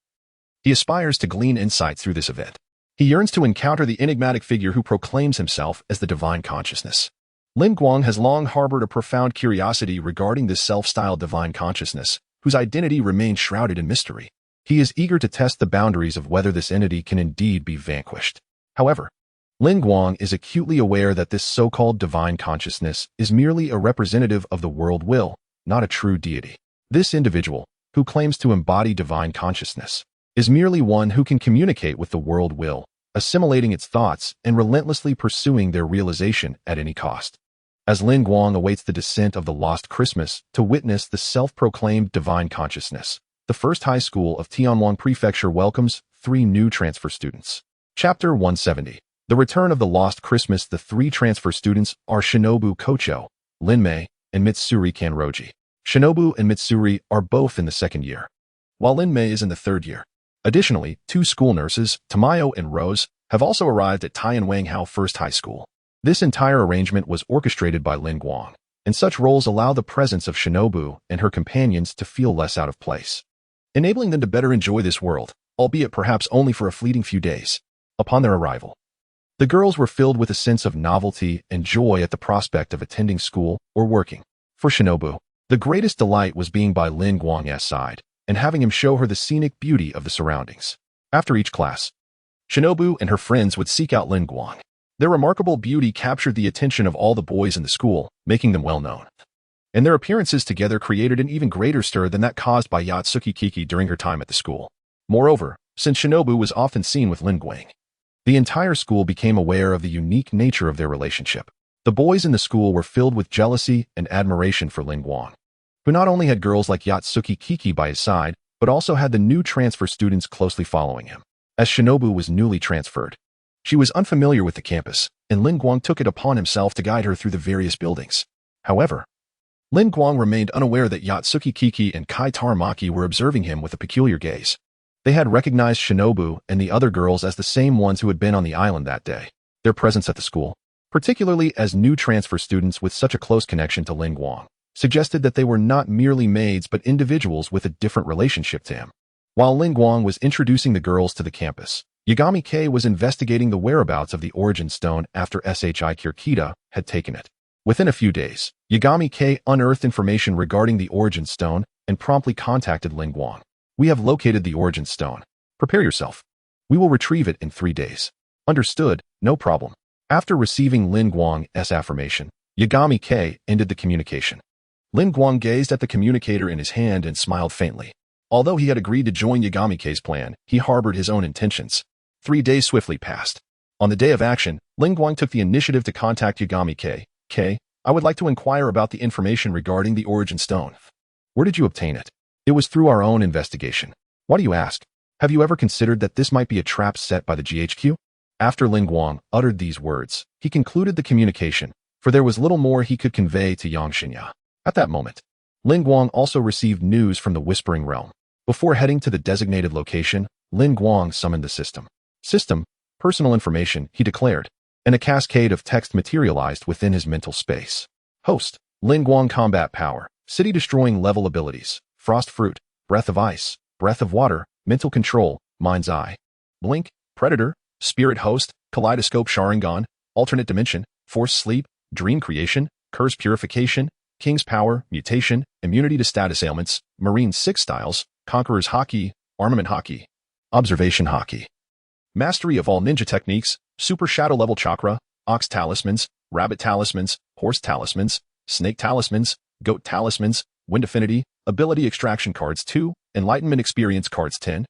he aspires to glean insight through this event. He yearns to encounter the enigmatic figure who proclaims himself as the divine consciousness. Lin Guang has long harbored a profound curiosity regarding this self-styled divine consciousness, whose identity remains shrouded in mystery. He is eager to test the boundaries of whether this entity can indeed be vanquished. However, Lin Guang is acutely aware that this so-called divine consciousness is merely a representative of the world will, not a true deity. This individual, who claims to embody divine consciousness, is merely one who can communicate with the world will, assimilating its thoughts and relentlessly pursuing their realization at any cost. As Lin Guang awaits the descent of the lost Christmas to witness the self-proclaimed divine consciousness, the First High School of Tianwang Prefecture welcomes 3 new transfer students. Chapter 170. The Return of the Lost Christmas. The 3 transfer students are Shinobu Kocho, Linmei, and Mitsuri Kanroji. Shinobu and Mitsuri are both in the 2nd year, while Linmei is in the 3rd year. Additionally, 2 school nurses, Tamayo and Rose, have also arrived at Tianwanghao First High School. This entire arrangement was orchestrated by Lin Guang, and such roles allow the presence of Shinobu and her companions to feel less out of place, enabling them to better enjoy this world, albeit perhaps only for a fleeting few days. Upon their arrival, the girls were filled with a sense of novelty and joy at the prospect of attending school or working. For Shinobu, the greatest delight was being by Lin Guang's side and having him show her the scenic beauty of the surroundings. After each class, Shinobu and her friends would seek out Lin Guang. Their remarkable beauty captured the attention of all the boys in the school, making them well known. And their appearances together created an even greater stir than that caused by Yatsuki Kiki during her time at the school. Moreover, since Shinobu was often seen with Lin Guang, the entire school became aware of the unique nature of their relationship. The boys in the school were filled with jealousy and admiration for Lin Guang, who not only had girls like Yatsuki Kiki by his side, but also had the new transfer students closely following him. As Shinobu was newly transferred, she was unfamiliar with the campus, and Lin Guang took it upon himself to guide her through the various buildings. However, Lin Guang remained unaware that Yatsuki Kiki and Kai Taramaki were observing him with a peculiar gaze. They had recognized Shinobu and the other girls as the same ones who had been on the island that day. Their presence at the school, particularly as new transfer students with such a close connection to Lin Guang, suggested that they were not merely maids but individuals with a different relationship to him. While Lin Guang was introducing the girls to the campus, Yagami K was investigating the whereabouts of the Origin Stone after Shi Kirikita had taken it. Within a few days, Yagami K unearthed information regarding the Origin Stone and promptly contacted Lin Guang. "We have located the Origin Stone. Prepare yourself. We will retrieve it in 3 days. "Understood, no problem." After receiving Lin Guang's affirmation, Yagami K ended the communication. Lin Guang gazed at the communicator in his hand and smiled faintly. Although he had agreed to join Yagami K's plan, he harbored his own intentions. 3 days swiftly passed. On the day of action, Lin Guang took the initiative to contact Yagami K. "K, I would like to inquire about the information regarding the Origin Stone. Where did you obtain it?" "It was through our own investigation." "Why do you ask? Have you ever considered that this might be a trap set by the GHQ?" After Lin Guang uttered these words, he concluded the communication, for there was little more he could convey to Yang Xinya. At that moment, Lin Guang also received news from the Whispering Realm. Before heading to the designated location, Lin Guang summoned the system. "System, personal information," he declared, and a cascade of text materialized within his mental space. Host, Lin Guang combat power, city-destroying level abilities, Frost Fruit, Breath of Ice, Breath of Water, Mental Control, Mind's Eye, Blink, Predator, Spirit Host, Kaleidoscope Sharingan, Alternate Dimension, Force Sleep, Dream Creation, Curse Purification, King's Power, Mutation, Immunity to Status Ailments, Marine 6 Styles, Conqueror's Haki, Armament Haki, Observation Haki, Mastery of all ninja techniques, Super Shadow Level Chakra, Ox Talismans, Rabbit Talismans, Horse Talismans, Snake Talismans, Goat Talismans, Wind Affinity, Ability Extraction Cards 2, Enlightenment Experience Cards 10,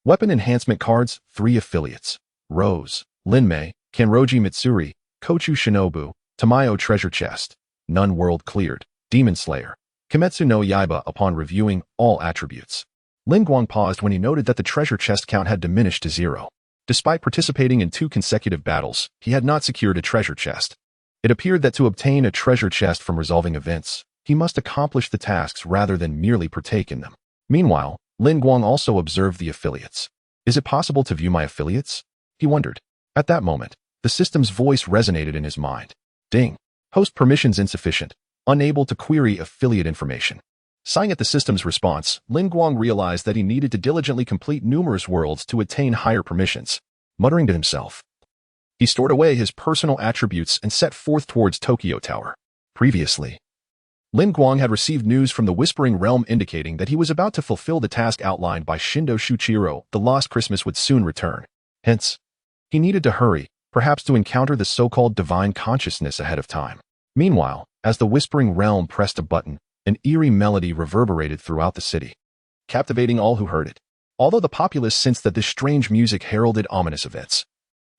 Weapon Enhancement Cards 3 Affiliates, Rose, Linmei, Kanroji Mitsuri, Kochu Shinobu, Tamayo Treasure Chest, Nun World Cleared, Demon Slayer, Kimetsu no Yaiba. Upon reviewing all attributes, Lin Guang paused when he noted that the treasure chest count had diminished to 0. Despite participating in 2 consecutive battles, he had not secured a treasure chest. It appeared that to obtain a treasure chest from resolving events, he must accomplish the tasks rather than merely partake in them. Meanwhile, Lin Guang also observed the affiliates. "Is it possible to view my affiliates?" he wondered. At that moment, the system's voice resonated in his mind. "Ding. Host permissions insufficient. unable to query affiliate information. Sighing at the system's response, Lin Guang realized that he needed to diligently complete numerous worlds to attain higher permissions. Muttering to himself, he stored away his personal attributes and set forth towards Tokyo Tower. Previously, Lin Guang had received news from the Whispering Realm indicating that he was about to fulfill the task outlined by Shindo Shuichiro. The lost Christmas would soon return. Hence, he needed to hurry, perhaps to encounter the so-called divine consciousness ahead of time. Meanwhile, as the Whispering Realm pressed a button, an eerie melody reverberated throughout the city, captivating all who heard it. Although the populace sensed that this strange music heralded ominous events,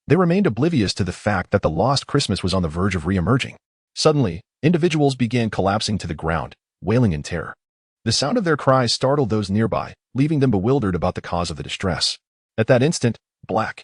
they remained oblivious to the fact that the lost Christmas was on the verge of re-emerging. Suddenly, individuals began collapsing to the ground, wailing in terror. The sound of their cries startled those nearby, leaving them bewildered about the cause of the distress. At that instant, black,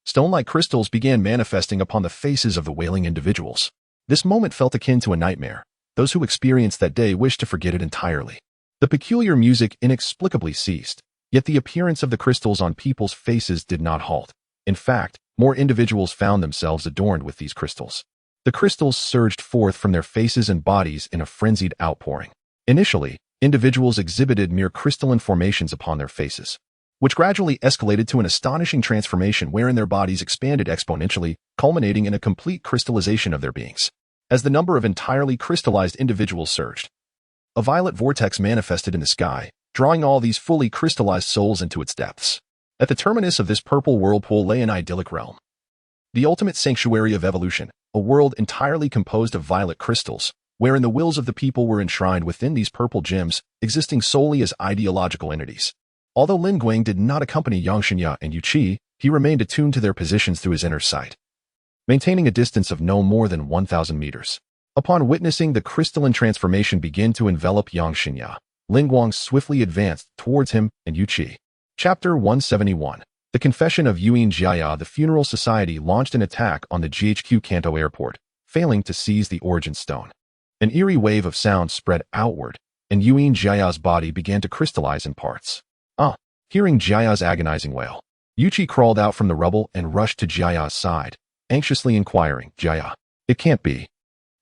stone-like crystals began manifesting upon the faces of the wailing individuals. This moment felt akin to a nightmare. Those who experienced that day wished to forget it entirely. The peculiar music inexplicably ceased, yet the appearance of the crystals on people's faces did not halt. In fact, more individuals found themselves adorned with these crystals. The crystals surged forth from their faces and bodies in a frenzied outpouring. Initially, individuals exhibited mere crystalline formations upon their faces, which gradually escalated to an astonishing transformation wherein their bodies expanded exponentially, culminating in a complete crystallization of their beings. As the number of entirely crystallized individuals surged, a violet vortex manifested in the sky, drawing all these fully crystallized souls into its depths. At the terminus of this purple whirlpool lay an idyllic realm, the ultimate sanctuary of evolution, a world entirely composed of violet crystals, wherein the wills of the people were enshrined within these purple gems, existing solely as ideological entities. Although Lin Guang did not accompany Yang Xinya and Yu Qi, he remained attuned to their positions through his inner sight, maintaining a distance of no more than 1,000 meters. Upon witnessing the crystalline transformation begin to envelop Yang Xinya, Lin Guang swiftly advanced towards him and Yu Qi. Chapter 171. The Confession of Yuan Jiaya. The Funeral Society launched an attack on the GHQ Kanto airport, failing to seize the origin stone. An eerie wave of sound spread outward, and Yuan Jiaya's body began to crystallize in parts. Hearing Jiaya's agonizing wail, Yuchi crawled out from the rubble and rushed to Jiaya's side, anxiously inquiring, "Jiaya, it can't be."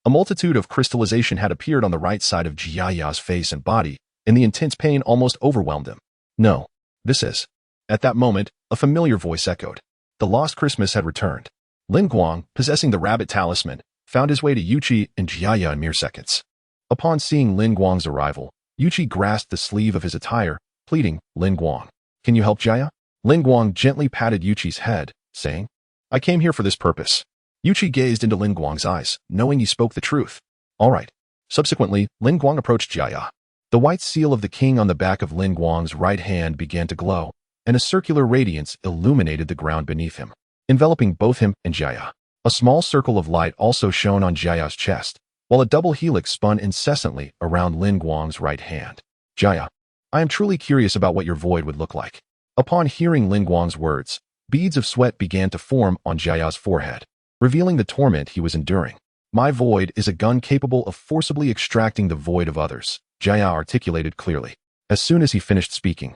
A multitude of crystallization had appeared on the right side of Jiaya's face and body, and the intense pain almost overwhelmed him. "No, this is..." At that moment, a familiar voice echoed. The lost Christmas had returned. Lin Guang, possessing the rabbit talisman, found his way to Yuchi and Jiaya in mere seconds. Upon seeing Lin Guang's arrival, Yuchi grasped the sleeve of his attire, pleading, "Lin Guang, can you help Jiaya?" Lin Guang gently patted Yuchi's head, saying, "I came here for this purpose." Yuchi gazed into Lin Guang's eyes, knowing he spoke the truth. "All right." Subsequently, Lin Guang approached Jiaya. The white seal of the king on the back of Lin Guang's right hand began to glow, and a circular radiance illuminated the ground beneath him, enveloping both him and Jiaya. A small circle of light also shone on Jiaya's chest, while a double helix spun incessantly around Lin Guang's right hand. "Jiaya, I am truly curious about what your void would look like." Upon hearing Lin Guang's words, beads of sweat began to form on Jiaya's forehead, revealing the torment he was enduring. "My void is a gun capable of forcibly extracting the void of others," Jiaya articulated clearly. As soon as he finished speaking,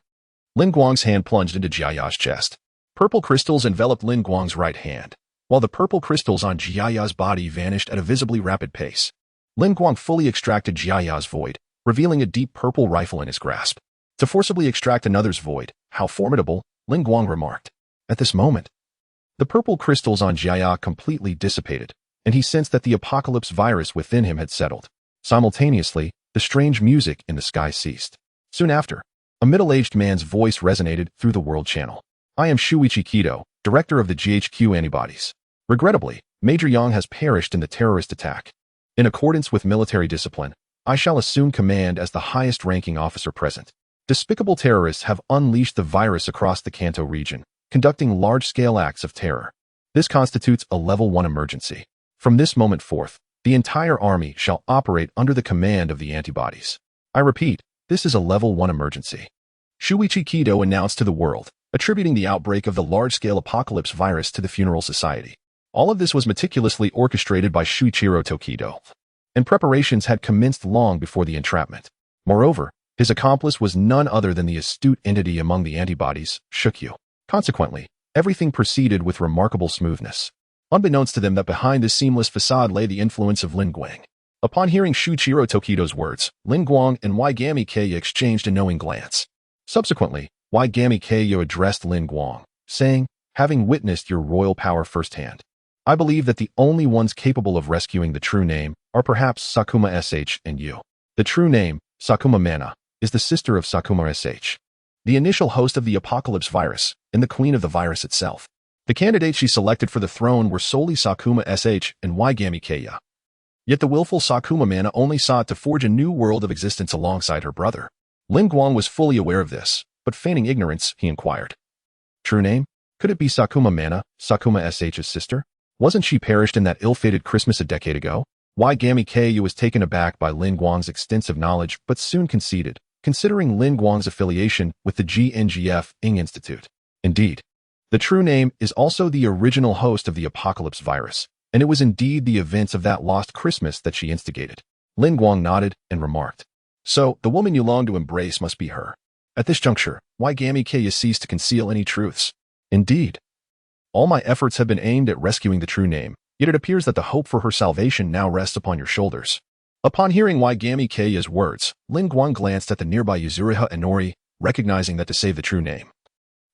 Lin Guang's hand plunged into Jiaya's chest. Purple crystals enveloped Lin Guang's right hand, while the purple crystals on Jiaya's body vanished at a visibly rapid pace. Lin Guang fully extracted Jiaya's void, revealing a deep purple rifle in his grasp. To forcibly extract another's void, how formidable, Lin Guang remarked. At this moment, the purple crystals on Jiaya completely dissipated, and he sensed that the apocalypse virus within him had settled. Simultaneously, the strange music in the sky ceased. Soon after, a middle-aged man's voice resonated through the world channel. "I am Shuichi Kido, director of the GHQ antibodies. Regrettably, Major Yang has perished in the terrorist attack. In accordance with military discipline, I shall assume command as the highest-ranking officer present. Despicable terrorists have unleashed the virus across the Kanto region, conducting large-scale acts of terror. This constitutes a Level 1 emergency. From this moment forth, the entire army shall operate under the command of the antibodies. I repeat, this is a Level 1 emergency." Shuichi Kido announced to the world, attributing the outbreak of the large-scale apocalypse virus to the Funeral Society. All of this was meticulously orchestrated by Shuichiro Tokido, and preparations had commenced long before the entrapment. Moreover, his accomplice was none other than the astute entity among the antibodies, Shukyu. Consequently, everything proceeded with remarkable smoothness. Unbeknownst to them that behind this seamless facade lay the influence of Lin Guang. Upon hearing Shuichiro Tokido's words, Lin Guang and Waigami Keiya exchanged a knowing glance. Subsequently, Waigami Keiya addressed Lin Guang, saying, "Having witnessed your royal power firsthand, I believe that the only ones capable of rescuing the true name are perhaps Sakuma SH and you." The true name, Sakuma Mana, is the sister of Sakuma SH, the initial host of the apocalypse virus, and the queen of the virus itself. The candidates she selected for the throne were solely Sakuma SH and Waigami Keiya. Yet the willful Sakuma Mana only sought to forge a new world of existence alongside her brother. Lin Guang was fully aware of this, but feigning ignorance, he inquired, "True name? Could it be Sakuma Mana, Sakuma SH's sister? Wasn't she perished in that ill-fated Christmas a decade ago?" Waigami Keiya was taken aback by Lin Guang's extensive knowledge but soon conceded, considering Lin Guang's affiliation with the GNGF Ing Institute. Indeed, the true name is also the original host of the apocalypse virus, and it was indeed the events of that lost Christmas that she instigated. Lin Guang nodded and remarked, "So, the woman you long to embrace must be her." At this juncture, Waigami Keiya ceased to conceal any truths. "Indeed, all my efforts have been aimed at rescuing the true name, yet it appears that the hope for her salvation now rests upon your shoulders." Upon hearing Waigami Keiya's words, Lin Guang glanced at the nearby Yuzuriha Inori, recognizing that to save the true name,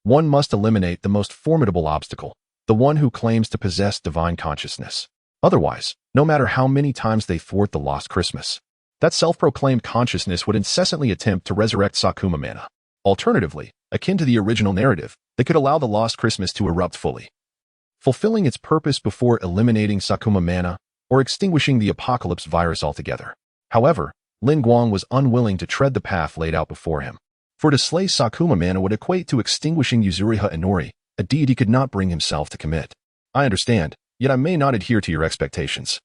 one must eliminate the most formidable obstacle, the one who claims to possess divine consciousness. Otherwise, no matter how many times they thwart the lost Christmas, that self-proclaimed consciousness would incessantly attempt to resurrect Sakuma Mana. Alternatively, akin to the original narrative, they could allow the lost Christmas to erupt fully, fulfilling its purpose before eliminating Sakuma Mana or extinguishing the apocalypse virus altogether. However, Lin Guang was unwilling to tread the path laid out before him. For to slay Sakuma Mana would equate to extinguishing Yuzuriha Inori, a deed he could not bring himself to commit. "I understand, yet I may not adhere to your expectations.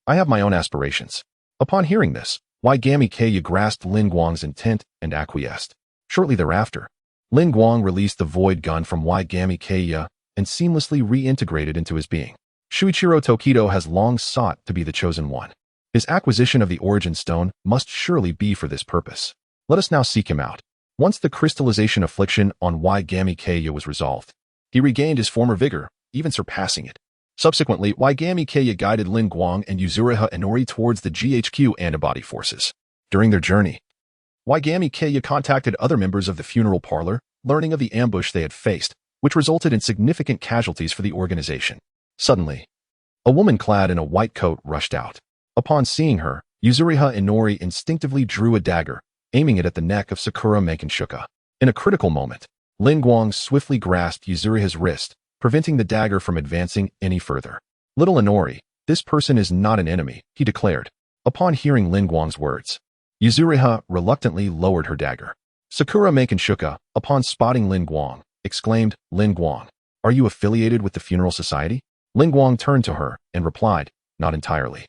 I have my own aspirations." Upon hearing this, Waigami Keiya grasped Lin Guang's intent and acquiesced. Shortly thereafter, Lin Guang released the void gun from Waigami Keiya and seamlessly reintegrated into his being. Shuichiro Tokido has long sought to be the chosen one. His acquisition of the Origin Stone must surely be for this purpose. Let us now seek him out. Once the crystallization affliction on Waigami Keiya was resolved, he regained his former vigor, even surpassing it. Subsequently, Waigami Keiya guided Lin Guang and Yuzuriha Inori towards the GHQ antibody forces. During their journey, Waigami Keiya contacted other members of the funeral parlor, learning of the ambush they had faced, which resulted in significant casualties for the organization. Suddenly, a woman clad in a white coat rushed out. Upon seeing her, Yuzuriha Inori instinctively drew a dagger, aiming it at the neck of Sakura Meikenshuka. In a critical moment, Lin Guang swiftly grasped Yuzuriha's wrist, preventing the dagger from advancing any further. "Little Inori, this person is not an enemy," he declared. Upon hearing Lin Guang's words, Yuzuriha reluctantly lowered her dagger. Sakura Meikenshuka, upon spotting Lin Guang, exclaimed, "Lin Guang, are you affiliated with the funeral society?" Lin Guang turned to her and replied, "Not entirely.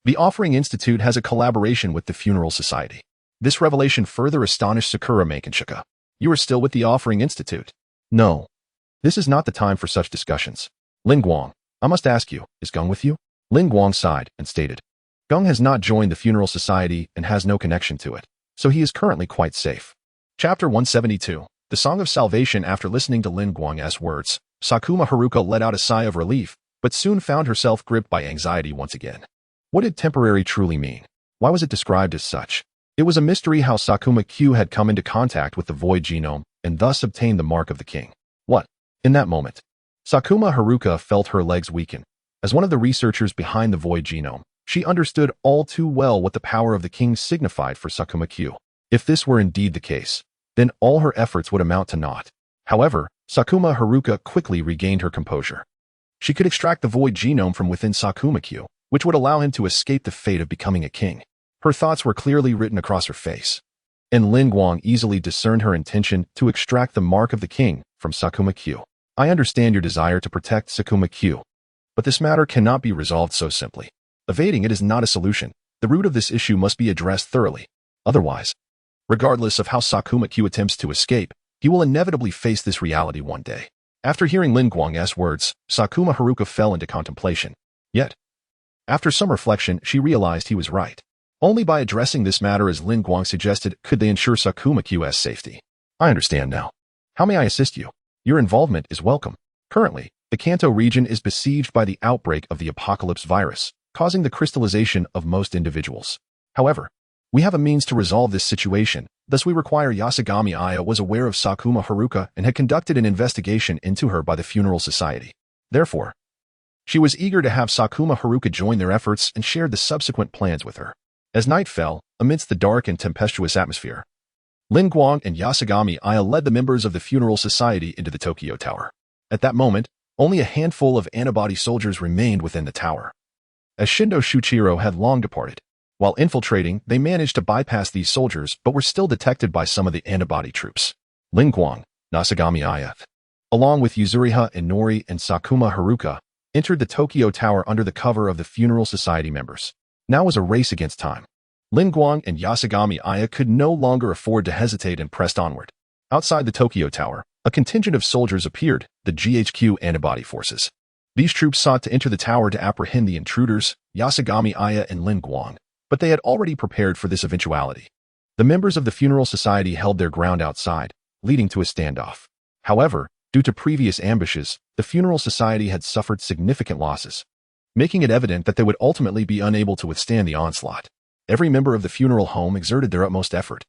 The Offering Institute has a collaboration with the funeral society." This revelation further astonished Sakura Meikenshuka. "You are still with the Offering Institute?" "No. This is not the time for such discussions. Lin Guang, I must ask you, is Gung with you?" Lin Guang sighed and stated, "Gung has not joined the funeral society and has no connection to it, so he is currently quite safe." Chapter 172, The Song of Salvation. After listening to Lin Guang's words, Sakuma Haruka let out a sigh of relief, but soon found herself gripped by anxiety once again. What did temporary truly mean? Why was it described as such? It was a mystery how Sakuma Q had come into contact with the void genome and thus obtained the mark of the king. What? In that moment, Sakuma Haruka felt her legs weaken. As one of the researchers behind the void genome, she understood all too well what the power of the king signified for Sakuma Q. If this were indeed the case, then all her efforts would amount to naught. However, Sakuma Haruka quickly regained her composure. She could extract the void genome from within Sakuma Q, which would allow him to escape the fate of becoming a king. Her thoughts were clearly written across her face, and Lin Guang easily discerned her intention to extract the mark of the king from Sakuma Q. "I understand your desire to protect Sakuma Q, but this matter cannot be resolved so simply. Evading it is not a solution. The root of this issue must be addressed thoroughly. Otherwise, regardless of how Sakuma Q attempts to escape, he will inevitably face this reality one day." After hearing Lin Guang's words, Sakuma Haruka fell into contemplation. Yet, after some reflection, she realized he was right. Only by addressing this matter, as Lin Guang suggested, could they ensure Sakuma Q's safety. "I understand now. How may I assist you? Your involvement is welcome. Currently, the Kanto region is besieged by the outbreak of the apocalypse virus, causing the crystallization of most individuals. However, we have a means to resolve this situation, thus we require Yasugami Aya was aware of Sakuma Haruka and had conducted an investigation into her by the funeral society. Therefore, she was eager to have Sakuma Haruka join their efforts and shared the subsequent plans with her. As night fell, amidst the dark and tempestuous atmosphere, Lin Guang and Yasugami Aya led the members of the funeral society into the Tokyo Tower. At that moment, only a handful of antibody soldiers remained within the tower, as Shindo Shuichiro had long departed. While infiltrating, they managed to bypass these soldiers but were still detected by some of the antibody troops. Lin Guang, Yasugami Aya, along with Yuzuriha Inori and Sakuma Haruka, entered the Tokyo Tower under the cover of the funeral society members. Now was a race against time. Lin Guang and Yasugami Aya could no longer afford to hesitate and pressed onward. Outside the Tokyo Tower, a contingent of soldiers appeared, the GHQ antibody forces. These troops sought to enter the tower to apprehend the intruders, Yasugami Aya and Lin Guang, but they had already prepared for this eventuality. The members of the funeral society held their ground outside, leading to a standoff. However, due to previous ambushes, the funeral society had suffered significant losses, making it evident that they would ultimately be unable to withstand the onslaught. Every member of the funeral home exerted their utmost effort,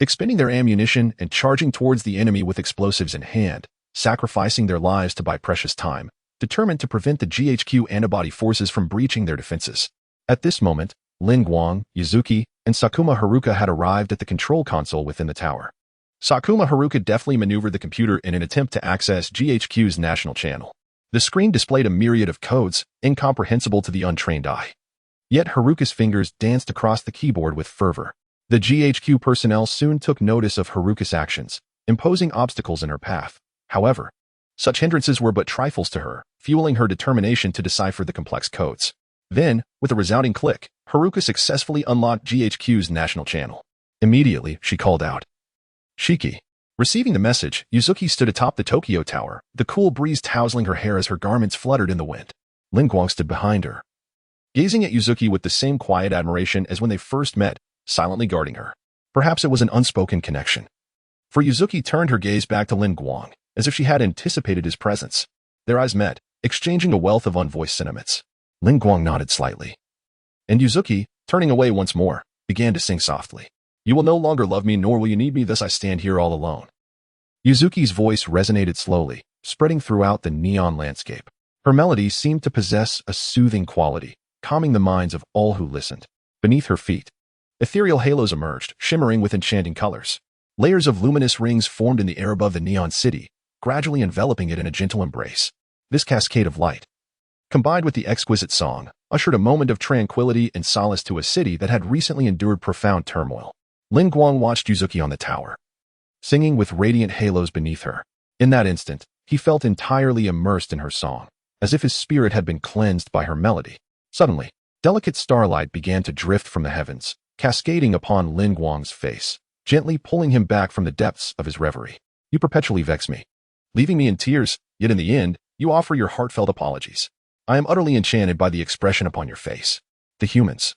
expending their ammunition and charging towards the enemy with explosives in hand, sacrificing their lives to buy precious time, determined to prevent the GHQ antibody forces from breaching their defenses. At this moment, Lin Guang, Yuzuki, and Sakuma Haruka had arrived at the control console within the tower. Sakuma Haruka deftly maneuvered the computer in an attempt to access GHQ's national channel. The screen displayed a myriad of codes, incomprehensible to the untrained eye. Yet Haruka's fingers danced across the keyboard with fervor. The GHQ personnel soon took notice of Haruka's actions, imposing obstacles in her path. However, such hindrances were but trifles to her, fueling her determination to decipher the complex codes. Then, with a resounding click, Haruka successfully unlocked GHQ's national channel. Immediately, she called out, "Shiki." Receiving the message, Yuzuki stood atop the Tokyo Tower, the cool breeze tousling her hair as her garments fluttered in the wind. Lin Guang stood behind her, gazing at Yuzuki with the same quiet admiration as when they first met, silently guarding her. Perhaps it was an unspoken connection. For Yuzuki turned her gaze back to Lin Guang, as if she had anticipated his presence. Their eyes met, exchanging a wealth of unvoiced sentiments. Lin Guang nodded slightly, and Yuzuki, turning away once more, began to sing softly. "You will no longer love me, nor will you need me, thus I stand here all alone." Yuzuki's voice resonated slowly, spreading throughout the neon landscape. Her melody seemed to possess a soothing quality, calming the minds of all who listened. Beneath her feet, ethereal halos emerged, shimmering with enchanting colors. Layers of luminous rings formed in the air above the neon city, gradually enveloping it in a gentle embrace. This cascade of light, combined with the exquisite song, ushered a moment of tranquility and solace to a city that had recently endured profound turmoil. Lin Guang watched Yuzuki on the tower, singing with radiant halos beneath her. In that instant, he felt entirely immersed in her song, as if his spirit had been cleansed by her melody. Suddenly, delicate starlight began to drift from the heavens, cascading upon Lin Guang's face, gently pulling him back from the depths of his reverie. "You perpetually vex me, leaving me in tears, yet in the end, you offer your heartfelt apologies. I am utterly enchanted by the expression upon your face. The humans,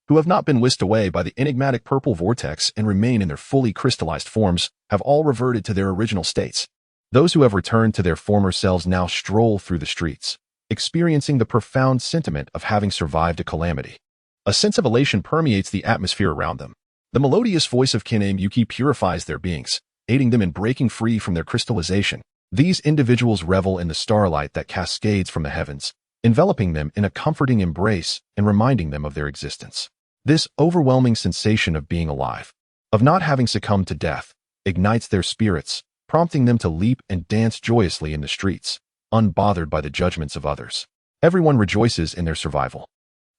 who have not been whisked away by the enigmatic purple vortex and remain in their fully crystallized forms, have all reverted to their original states. Those who have returned to their former selves now stroll through the streets, experiencing the profound sentiment of having survived a calamity. A sense of elation permeates the atmosphere around them. The melodious voice of Kine Yuki purifies their beings, aiding them in breaking free from their crystallization. These individuals revel in the starlight that cascades from the heavens, enveloping them in a comforting embrace and reminding them of their existence. This overwhelming sensation of being alive, of not having succumbed to death, ignites their spirits, prompting them to leap and dance joyously in the streets, unbothered by the judgments of others. Everyone rejoices in their survival,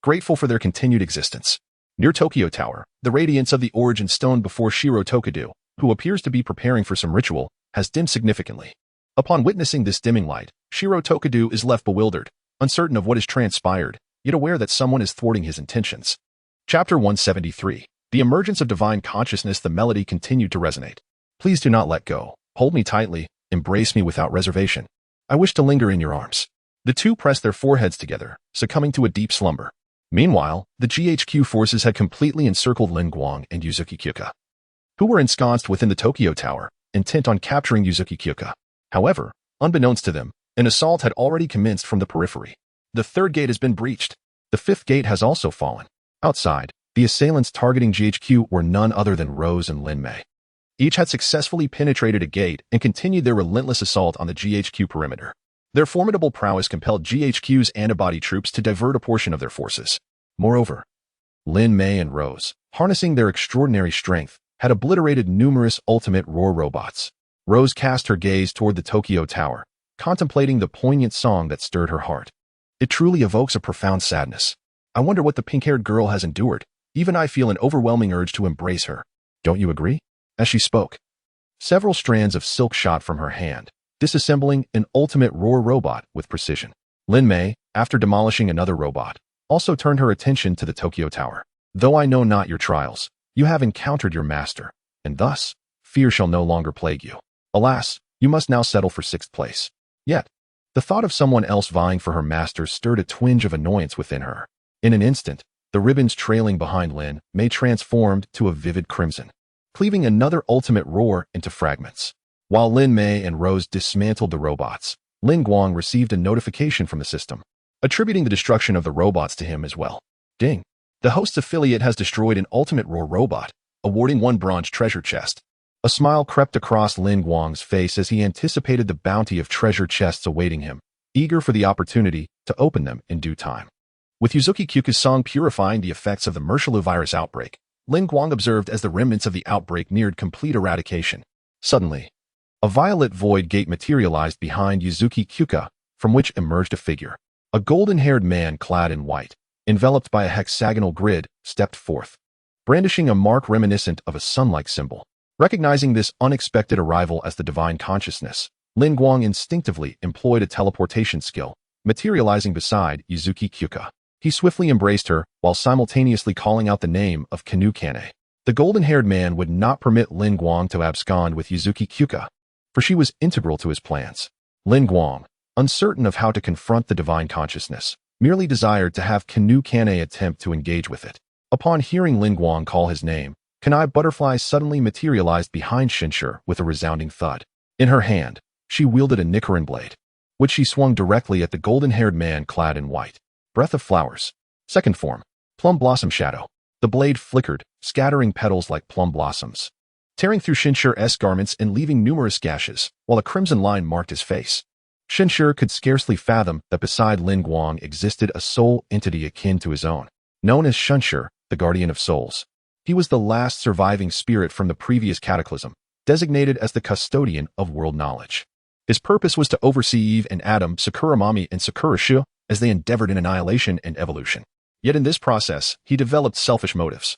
grateful for their continued existence. Near Tokyo Tower, the radiance of the origin stone before Shiro Tokudo, who appears to be preparing for some ritual, has dimmed significantly. Upon witnessing this dimming light, Shiro Tokudo is left bewildered, uncertain of what has transpired, yet aware that someone is thwarting his intentions. Chapter 173. The emergence of divine consciousness. The melody continued to resonate. "Please do not let go. Hold me tightly, embrace me without reservation. I wish to linger in your arms." The two pressed their foreheads together, succumbing to a deep slumber. Meanwhile, the GHQ forces had completely encircled Lin Guang and Yuzuki Kyuka, who were ensconced within the Tokyo Tower, intent on capturing Yuzuki Kyuka. However, unbeknownst to them, an assault had already commenced from the periphery. "The third gate has been breached," The fifth gate has also fallen. Outside, the assailants targeting GHQ were none other than Rose and Lin Mei. Each had successfully penetrated a gate and continued their relentless assault on the GHQ perimeter. Their formidable prowess compelled GHQ's antibody troops to divert a portion of their forces. Moreover, Lin Mei and Rose, harnessing their extraordinary strength, had obliterated numerous ultimate roar robots. Rose cast her gaze toward the Tokyo Tower, contemplating the poignant song that stirred her heart. It truly evokes a profound sadness. I wonder what the pink-haired girl has endured. Even I feel an overwhelming urge to embrace her. Don't you agree? As she spoke, several strands of silk shot from her hand, disassembling an ultimate roar robot with precision. Lin Mei, after demolishing another robot, also turned her attention to the Tokyo Tower. Though I know not your trials, you have encountered your master, and thus, fear shall no longer plague you. Alas, you must now settle for 6th place. Yet, the thought of someone else vying for her master stirred a twinge of annoyance within her. In an instant, the ribbons trailing behind Lin Mei transformed to a vivid crimson, cleaving another ultimate roar into fragments. While Lin Mei and Rose dismantled the robots, Lin Guang received a notification from the system, attributing the destruction of the robots to him as well. Ding! The host's affiliate has destroyed an ultimate roar robot, awarding 1 bronze treasure chest. A smile crept across Lin Guang's face as he anticipated the bounty of treasure chests awaiting him, eager for the opportunity to open them in due time. With Yuzuki Kyuka's song purifying the effects of the Mershalu virus outbreak, Lin Guang observed as the remnants of the outbreak neared complete eradication. Suddenly, a violet void gate materialized behind Yuzuki Kyuka, from which emerged a figure. A golden-haired man clad in white, enveloped by a hexagonal grid, stepped forth, brandishing a mark reminiscent of a sun-like symbol. Recognizing this unexpected arrival as the divine consciousness, Lin Guang instinctively employed a teleportation skill, materializing beside Yuzuki Kyuka. He swiftly embraced her, while simultaneously calling out the name of Kanu Kane. The golden-haired man would not permit Lin Guang to abscond with Yuzuki Kyuka, for she was integral to his plans. Lin Guang, uncertain of how to confront the divine consciousness, merely desired to have Kanu Kane attempt to engage with it. Upon hearing Lin Guang call his name, Kanai Butterfly suddenly materialized behind Shinshur with a resounding thud. In her hand, she wielded a Nichiren blade, which she swung directly at the golden-haired man clad in white. Breath of Flowers. Second form, Plum Blossom Shadow. The blade flickered, scattering petals like plum blossoms, tearing through Shinshur's garments and leaving numerous gashes, while a crimson line marked his face. Shinshur could scarcely fathom that beside Lin Guang existed a soul entity akin to his own. Known as Shinshur, the Guardian of Souls, he was the last surviving spirit from the previous cataclysm, designated as the custodian of world knowledge. His purpose was to oversee Eve and Adam, Sakura Mami and Sakura Shu, as they endeavored in annihilation and evolution. Yet in this process, he developed selfish motives,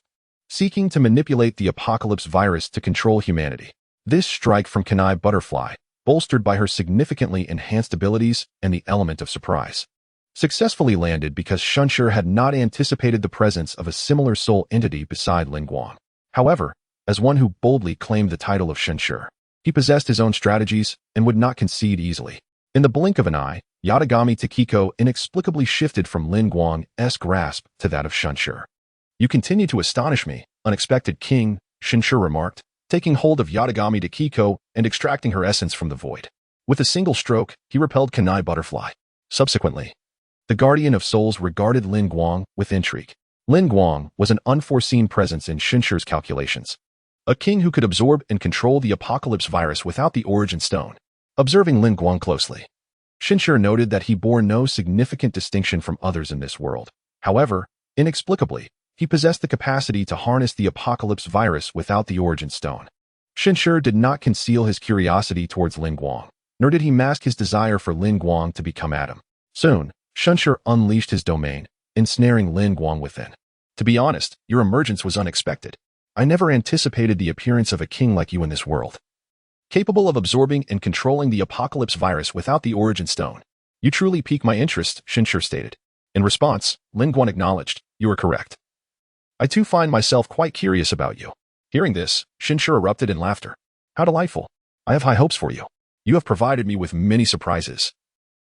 seeking to manipulate the apocalypse virus to control humanity. This strike from Kanai Butterfly, bolstered by her significantly enhanced abilities and the element of surprise, successfully landed because Shinshur had not anticipated the presence of a similar soul entity beside Lin Guang. However, as one who boldly claimed the title of Shinshur, he possessed his own strategies and would not concede easily. In the blink of an eye, Yatagami Takiko inexplicably shifted from Lin Guang's grasp to that of Shinshur. "You continue to astonish me, unexpected king," Shinshur remarked, taking hold of Yatagami Takiko and extracting her essence from the void. With a single stroke, he repelled Kanai Butterfly. Subsequently, the Guardian of Souls regarded Lin Guang with intrigue. Lin Guang was an unforeseen presence in Shinshur's calculations, a king who could absorb and control the apocalypse virus without the origin stone. Observing Lin Guang closely, Shinshur noted that he bore no significant distinction from others in this world. However, inexplicably, he possessed the capacity to harness the apocalypse virus without the origin stone. Shinshur did not conceal his curiosity towards Lin Guang, nor did he mask his desire for Lin Guang to become Adam. Soon, Shinshur unleashed his domain, ensnaring Lin Guang within. "To be honest, your emergence was unexpected. I never anticipated the appearance of a king like you in this world, capable of absorbing and controlling the apocalypse virus without the origin stone. You truly pique my interest," Shinshur stated. In response, Lin Guang acknowledged, "You are correct. I too find myself quite curious about you." Hearing this, Shinshur erupted in laughter. "How delightful. I have high hopes for you. You have provided me with many surprises,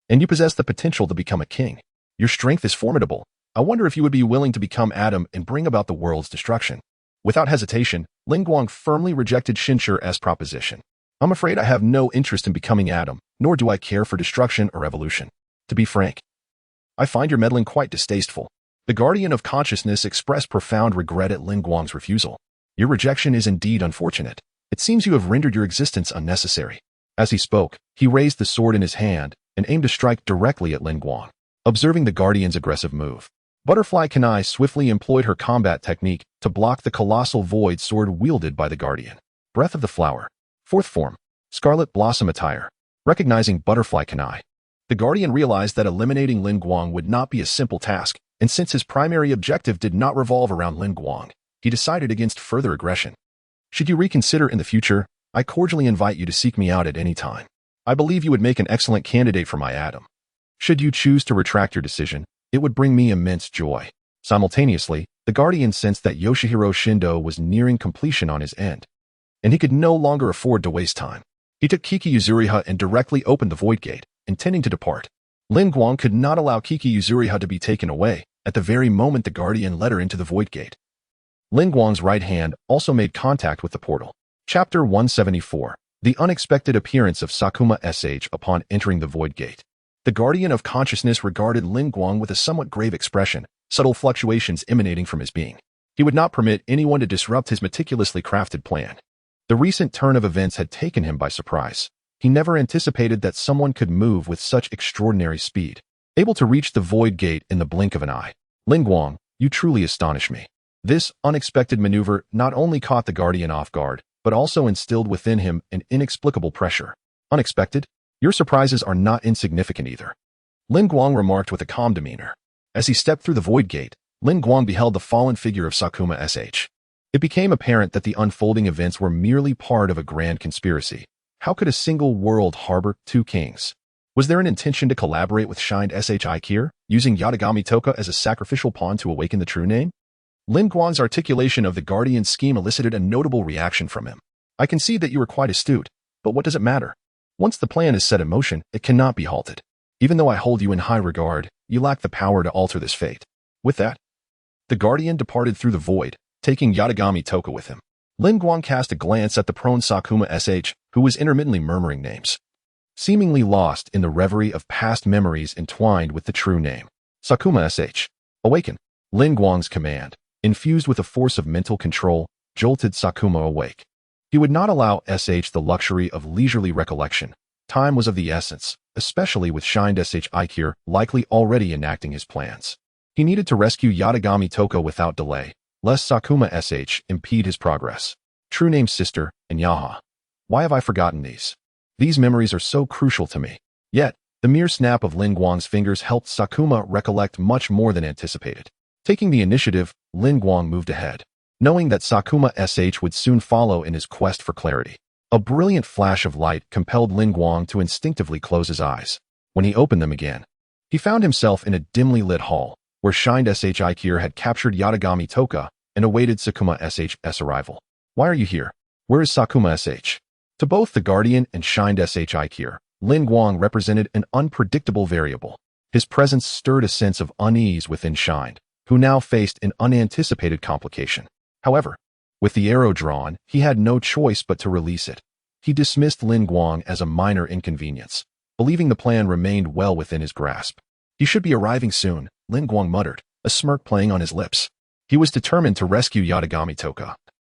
and you possess the potential to become a king. Your strength is formidable. I wonder if you would be willing to become Adam and bring about the world's destruction." Without hesitation, Lin Guang firmly rejected Shinshur's proposition. "I'm afraid I have no interest in becoming Adam, nor do I care for destruction or evolution. To be frank, I find your meddling quite distasteful." The Guardian of Consciousness expressed profound regret at Lin Guang's refusal. Your rejection is indeed unfortunate. It seems you have rendered your existence unnecessary. As he spoke, he raised the sword in his hand and aimed to strike directly at Lin Guang. Observing the Guardian's aggressive move, Butterfly Kanai swiftly employed her combat technique to block the colossal void sword wielded by the Guardian. Breath of the Flower. Fourth form. Scarlet Blossom Attire. Recognizing Butterfly Kanai, the Guardian realized that eliminating Lin Guang would not be a simple task, and since his primary objective did not revolve around Lin Guang, he decided against further aggression. Should you reconsider in the future, I cordially invite you to seek me out at any time. I believe you would make an excellent candidate for my Adam. Should you choose to retract your decision, it would bring me immense joy. Simultaneously, the Guardian sensed that Yoshihiro Shindo was nearing completion on his end, and he could no longer afford to waste time. He took Kiki Yuzuriha and directly opened the Void Gate, intending to depart. Lin Guang could not allow Kiki Yuzuriha to be taken away at the very moment the Guardian led her into the Void Gate. Lin Guang's right hand also made contact with the portal. Chapter 174. The unexpected appearance of Sakuma SH upon entering the Void Gate. The Guardian of Consciousness regarded Lin Guang with a somewhat grave expression, subtle fluctuations emanating from his being. He would not permit anyone to disrupt his meticulously crafted plan. The recent turn of events had taken him by surprise. He never anticipated that someone could move with such extraordinary speed, able to reach the Void Gate in the blink of an eye. Lin Guang, you truly astonish me. This unexpected maneuver not only caught the Guardian off guard, but also instilled within him an inexplicable pressure. Unexpected? Your surprises are not insignificant either. Lin Guang remarked with a calm demeanor. As he stepped through the Void Gate, Lin Guang beheld the fallen figure of Sakuma SH. It became apparent that the unfolding events were merely part of a grand conspiracy. How could a single world harbor two kings? Was there an intention to collaborate with Shined SHI Kier, using Yatagami Toka as a sacrificial pawn to awaken the true name? Lin Guang's articulation of the Guardian's scheme elicited a notable reaction from him. I can see that you are quite astute, but what does it matter? Once the plan is set in motion, it cannot be halted. Even though I hold you in high regard, you lack the power to alter this fate. With that, the Guardian departed through the void, taking Yatagami Toka with him. Lin Guang cast a glance at the prone Sakuma SH, who was intermittently murmuring names, seemingly lost in the reverie of past memories entwined with the true name. Sakuma SH. Awaken. Lin Guang's command, infused with a force of mental control, jolted Sakuma awake. He would not allow SH the luxury of leisurely recollection. Time was of the essence, especially with Shined SH Ikir likely already enacting his plans. He needed to rescue Yatagami Toka without delay, lest Sakuma SH impede his progress. True name sister, and Yaha. Why have I forgotten these? These memories are so crucial to me. Yet, the mere snap of Lin Guang's fingers helped Sakuma recollect much more than anticipated. Taking the initiative, Lin Guang moved ahead, knowing that Sakuma SH would soon follow in his quest for clarity. A brilliant flash of light compelled Lin Guang to instinctively close his eyes. When he opened them again, he found himself in a dimly lit hall, where Shined SH Ikir had captured Yatagami Toka and awaited Sakuma SH's arrival. Why are you here? Where is Sakuma SH? To both the Guardian and Shined SH Ikir, Lin Guang represented an unpredictable variable. His presence stirred a sense of unease within Shined, who now faced an unanticipated complication. However, with the arrow drawn, he had no choice but to release it. He dismissed Lin Guang as a minor inconvenience, believing the plan remained well within his grasp. He should be arriving soon, Lin Guang muttered, a smirk playing on his lips. He was determined to rescue Yatagami Toka.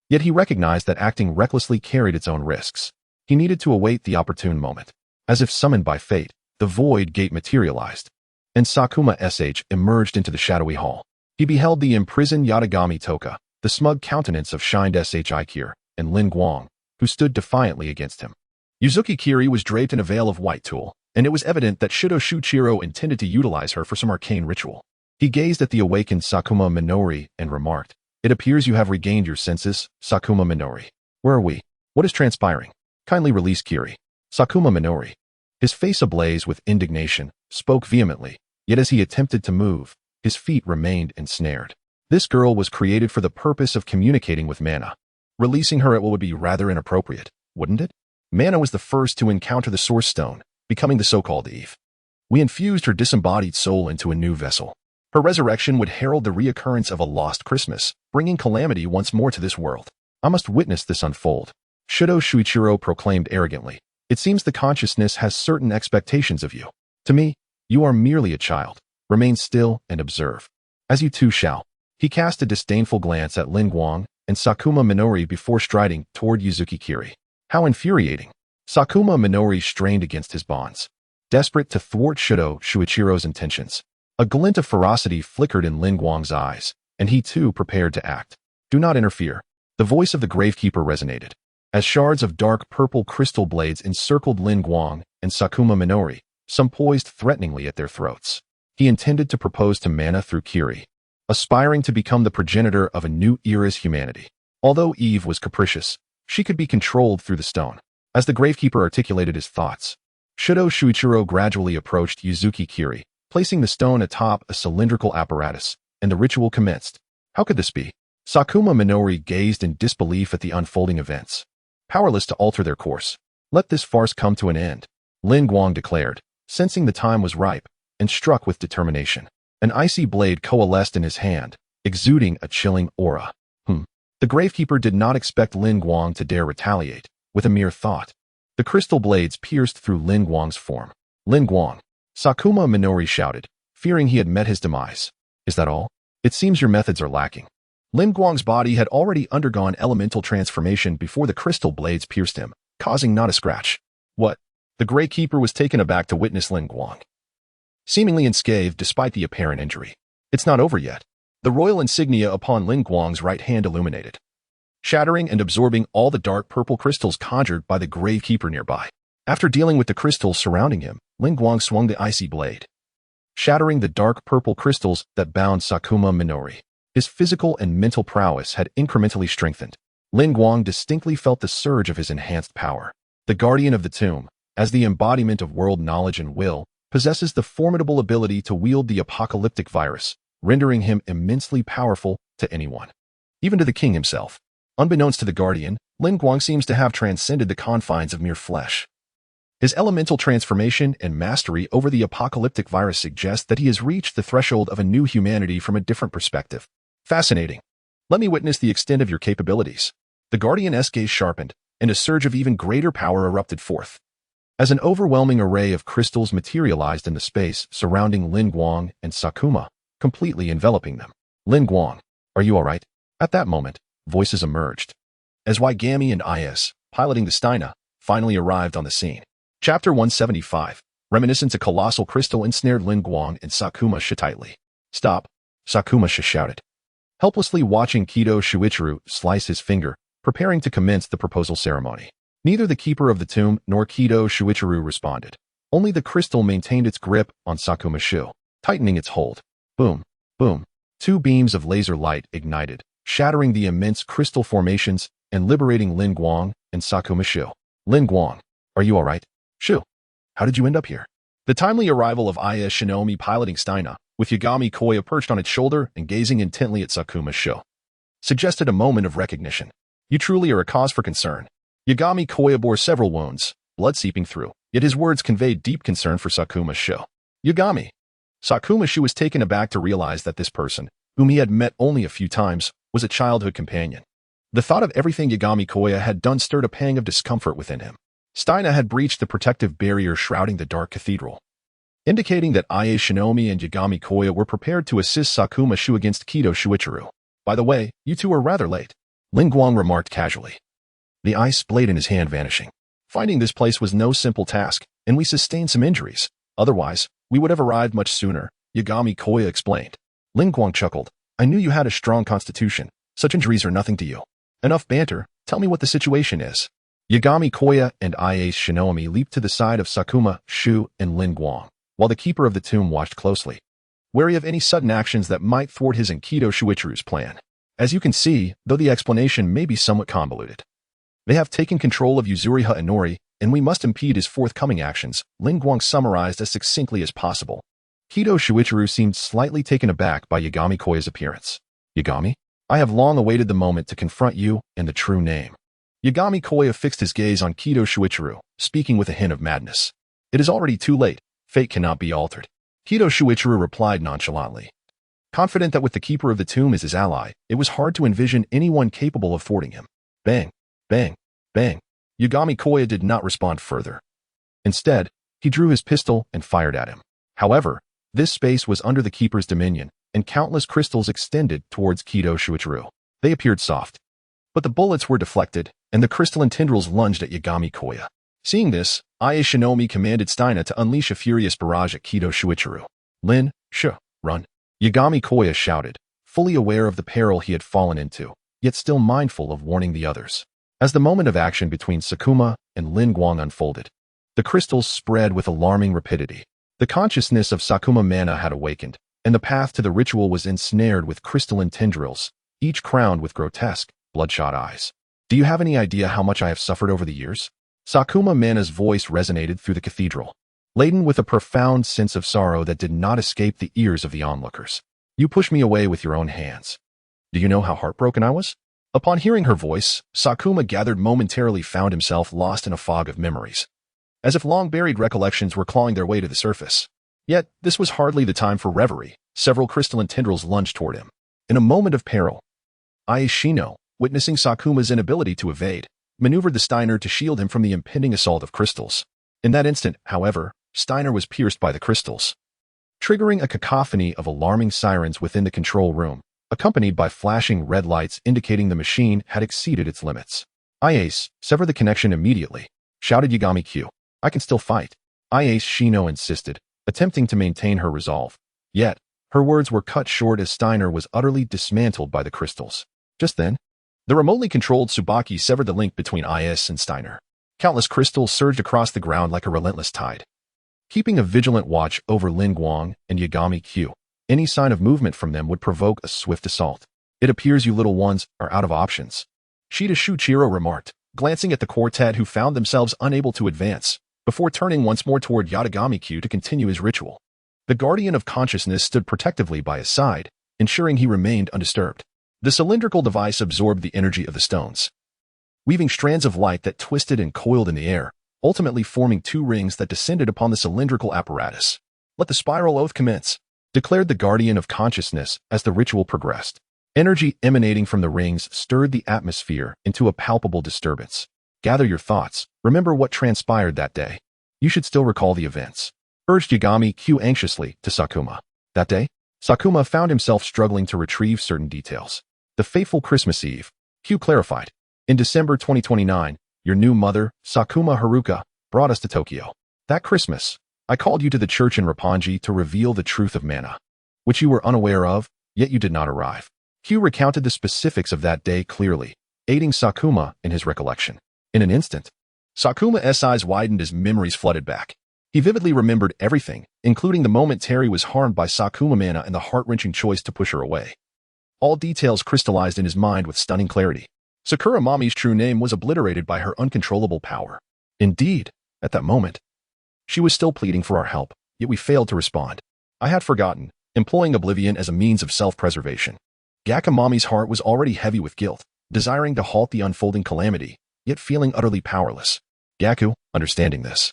Yet he recognized that acting recklessly carried its own risks. He needed to await the opportune moment. As if summoned by fate, the Void Gate materialized, and Sakuma SH emerged into the shadowy hall. He beheld the imprisoned Yatagami Toka, the smug countenance of Shined SH Ikir, and Lin Guang, who stood defiantly against him. Yuzuki Kiri was draped in a veil of white tulle, and it was evident that Shido Shuichiro intended to utilize her for some arcane ritual. He gazed at the awakened Sakuma Minori and remarked, "It appears you have regained your senses, Sakuma Minori. Where are we? What is transpiring? Kindly release Kiri." Sakuma Minori, his face ablaze with indignation, spoke vehemently, yet as he attempted to move, his feet remained ensnared. This girl was created for the purpose of communicating with Mana. Releasing her would be rather inappropriate, wouldn't it? Mana was the first to encounter the Source Stone, becoming the so-called Eve. We infused her disembodied soul into a new vessel. Her resurrection would herald the reoccurrence of a lost Christmas, bringing calamity once more to this world. I must witness this unfold. Shido Shuichiro proclaimed arrogantly. It seems the consciousness has certain expectations of you. To me, you are merely a child. Remain still and observe. As you two shall. He cast a disdainful glance at Lin Guang and Sakuma Minori before striding toward Yuzuki Kiri. How infuriating. Sakuma Minori strained against his bonds, desperate to thwart Shudo Shuichiro's intentions. A glint of ferocity flickered in Lin Guang's eyes, and he too prepared to act. Do not interfere. The voice of the Gravekeeper resonated. As shards of dark purple crystal blades encircled Lin Guang and Sakuma Minori, some poised threateningly at their throats. He intended to propose to Mana through Kiri, aspiring to become the progenitor of a new era's humanity. Although Eve was capricious, she could be controlled through the stone. As the Gravekeeper articulated his thoughts, Shudo Shuichiro gradually approached Yuzuki Kiri, placing the stone atop a cylindrical apparatus, and the ritual commenced. How could this be? Sakuma Minori gazed in disbelief at the unfolding events, powerless to alter their course. Let this farce come to an end, Lin Guang declared, sensing the time was ripe, and struck with determination. An icy blade coalesced in his hand, exuding a chilling aura. The Gravekeeper did not expect Lin Guang to dare retaliate, with a mere thought. The crystal blades pierced through Lin Guang's form. Lin Guang, Sakuma Minori shouted, fearing he had met his demise. Is that all? It seems your methods are lacking. Lin Guang's body had already undergone elemental transformation before the crystal blades pierced him, causing not a scratch. What? The Gravekeeper was taken aback to witness Lin Guang, seemingly unscathed despite the apparent injury. It's not over yet. The royal insignia upon Lin Guang's right hand illuminated, shattering and absorbing all the dark purple crystals conjured by the Gravekeeper nearby. After dealing with the crystals surrounding him, Lin Guang swung the icy blade, shattering the dark purple crystals that bound Sakuma Minori. His physical and mental prowess had incrementally strengthened. Lin Guang distinctly felt the surge of his enhanced power. The Guardian of the Tomb, as the embodiment of world knowledge and will, possesses the formidable ability to wield the apocalyptic virus, rendering him immensely powerful to anyone, even to the king himself. Unbeknownst to the Guardian, Lin Guang seems to have transcended the confines of mere flesh. His elemental transformation and mastery over the apocalyptic virus suggest that he has reached the threshold of a new humanity from a different perspective. Fascinating. Let me witness the extent of your capabilities. The Guardian's gaze sharpened, and a surge of even greater power erupted forth, as an overwhelming array of crystals materialized in the space surrounding Lin Guang and Sakuma, completely enveloping them. Lin Guang, are you all right? At that moment, voices emerged, as Waigami and Is, piloting the Steina, finally arrived on the scene. Chapter 175, Reminiscence. A colossal crystal ensnared Lin Guang and Sakuma tightly. Stop, Sakuma shouted, helplessly watching Kido Shuichiro slice his finger, preparing to commence the proposal ceremony. Neither the Keeper of the Tomb nor Kido Shuichiro responded. Only the crystal maintained its grip on Sakuma Shu, tightening its hold. Boom, boom. Two beams of laser light ignited, shattering the immense crystal formations and liberating Lin Guang and Sakuma Shu. Lin Guang, are you all right? Shu, how did you end up here? The timely arrival of Aya Shinomi piloting Steina, with Yagami Koya perched on its shoulder and gazing intently at Sakuma Shu, suggested a moment of recognition. You truly are a cause for concern. Yagami Koya bore several wounds, blood seeping through, yet his words conveyed deep concern for Sakuma Shu. Yagami. Sakuma Shu was taken aback to realize that this person, whom he had met only a few times, was a childhood companion. The thought of everything Yagami Koya had done stirred a pang of discomfort within him. Steina had breached the protective barrier shrouding the dark cathedral, indicating that Aya Shinomi and Yagami Koya were prepared to assist Sakuma Shu against Kido Shuichiro. By the way, you two are rather late, Lin Guang remarked casually, the ice blade in his hand vanishing. Finding this place was no simple task, and we sustained some injuries. Otherwise, we would have arrived much sooner, Yagami Koya explained. Lin Guang chuckled. I knew you had a strong constitution. Such injuries are nothing to you. Enough banter, tell me what the situation is. Yagami Koya and Aya Shinomi leaped to the side of Sakuma Shu and Lin Guang, while the Keeper of the Tomb watched closely, wary of any sudden actions that might thwart his and Kido Shuichiro's plan. As you can see, though the explanation may be somewhat convoluted, they have taken control of Yuzuriha Inori, and we must impede his forthcoming actions, Lin Guang summarized as succinctly as possible. Kido Shuichiro seemed slightly taken aback by Yagami Koya's appearance. Yagami? I have long awaited the moment to confront you and the true name. Yagami Koya fixed his gaze on Kido Shuichiro, speaking with a hint of madness. It is already too late. Fate cannot be altered. Kido Shuichiro replied nonchalantly. Confident that with the Keeper of the Tomb as his ally, it was hard to envision anyone capable of thwarting him. Bang, bang, bang. Yagami Koya did not respond further. Instead, he drew his pistol and fired at him. However, this space was under the Keeper's dominion, and countless crystals extended towards Kido Shuichiro. They appeared soft, but the bullets were deflected, and the crystalline tendrils lunged at Yagami Koya. Seeing this, Ai Shinomi commanded Steina to unleash a furious barrage at Kido Shuichiro. Lin, run. Yagami Koya shouted, fully aware of the peril he had fallen into, yet still mindful of warning the others. As the moment of action between Sakuma and Lin Guang unfolded, the crystals spread with alarming rapidity. The consciousness of Sakuma mana had awakened, and the path to the ritual was ensnared with crystalline tendrils, each crowned with grotesque, bloodshot eyes. Do you have any idea how much I have suffered over the years? Sakuma mana's voice resonated through the cathedral, laden with a profound sense of sorrow that did not escape the ears of the onlookers. You pushed me away with your own hands. Do you know how heartbroken I was? Upon hearing her voice, Sakuma gathered momentarily found himself lost in a fog of memories, as if long-buried recollections were clawing their way to the surface. Yet, this was hardly the time for reverie. Several crystalline tendrils lunged toward him. In a moment of peril, Ai Shino, witnessing Sakuma's inability to evade, maneuvered the Steiner to shield him from the impending assault of crystals. In that instant, however, Steiner was pierced by the crystals, triggering a cacophony of alarming sirens within the control room, accompanied by flashing red lights indicating the machine had exceeded its limits. Iase, sever the connection immediately, shouted Yagami Q. I can still fight. Iase Shino insisted, attempting to maintain her resolve. Yet, her words were cut short as Steiner was utterly dismantled by the crystals. Just then, the remotely controlled Tsubaki severed the link between Iase and Steiner. Countless crystals surged across the ground like a relentless tide, keeping a vigilant watch over Lin Guang and Yagami Q. Any sign of movement from them would provoke a swift assault. It appears you little ones are out of options, Shida Shuichiro remarked, glancing at the quartet who found themselves unable to advance, before turning once more toward Yatagami Q to continue his ritual. The Guardian of Consciousness stood protectively by his side, ensuring he remained undisturbed. The cylindrical device absorbed the energy of the stones, weaving strands of light that twisted and coiled in the air, ultimately forming two rings that descended upon the cylindrical apparatus. Let the spiral oath commence, declared the Guardian of Consciousness as the ritual progressed. Energy emanating from the rings stirred the atmosphere into a palpable disturbance. Gather your thoughts, remember what transpired that day. You should still recall the events, urged Yagami Q anxiously to Sakuma. That day, Sakuma found himself struggling to retrieve certain details. The fateful Christmas Eve, Q clarified. In December 2029, your new mother, Sakuma Haruka, brought us to Tokyo. That Christmas, I called you to the church in Roppongi to reveal the truth of mana, which you were unaware of, yet you did not arrive. Q recounted the specifics of that day clearly, aiding Sakuma in his recollection. In an instant, Sakuma's eyes widened as memories flooded back. He vividly remembered everything, including the moment Terry was harmed by Sakuma mana and the heart-wrenching choice to push her away. All details crystallized in his mind with stunning clarity. Sakura Mami's true name was obliterated by her uncontrollable power. Indeed, at that moment, she was still pleading for our help, yet we failed to respond. I had forgotten, employing oblivion as a means of self-preservation. Gakumami's heart was already heavy with guilt, desiring to halt the unfolding calamity, yet feeling utterly powerless. Gaku, understanding this,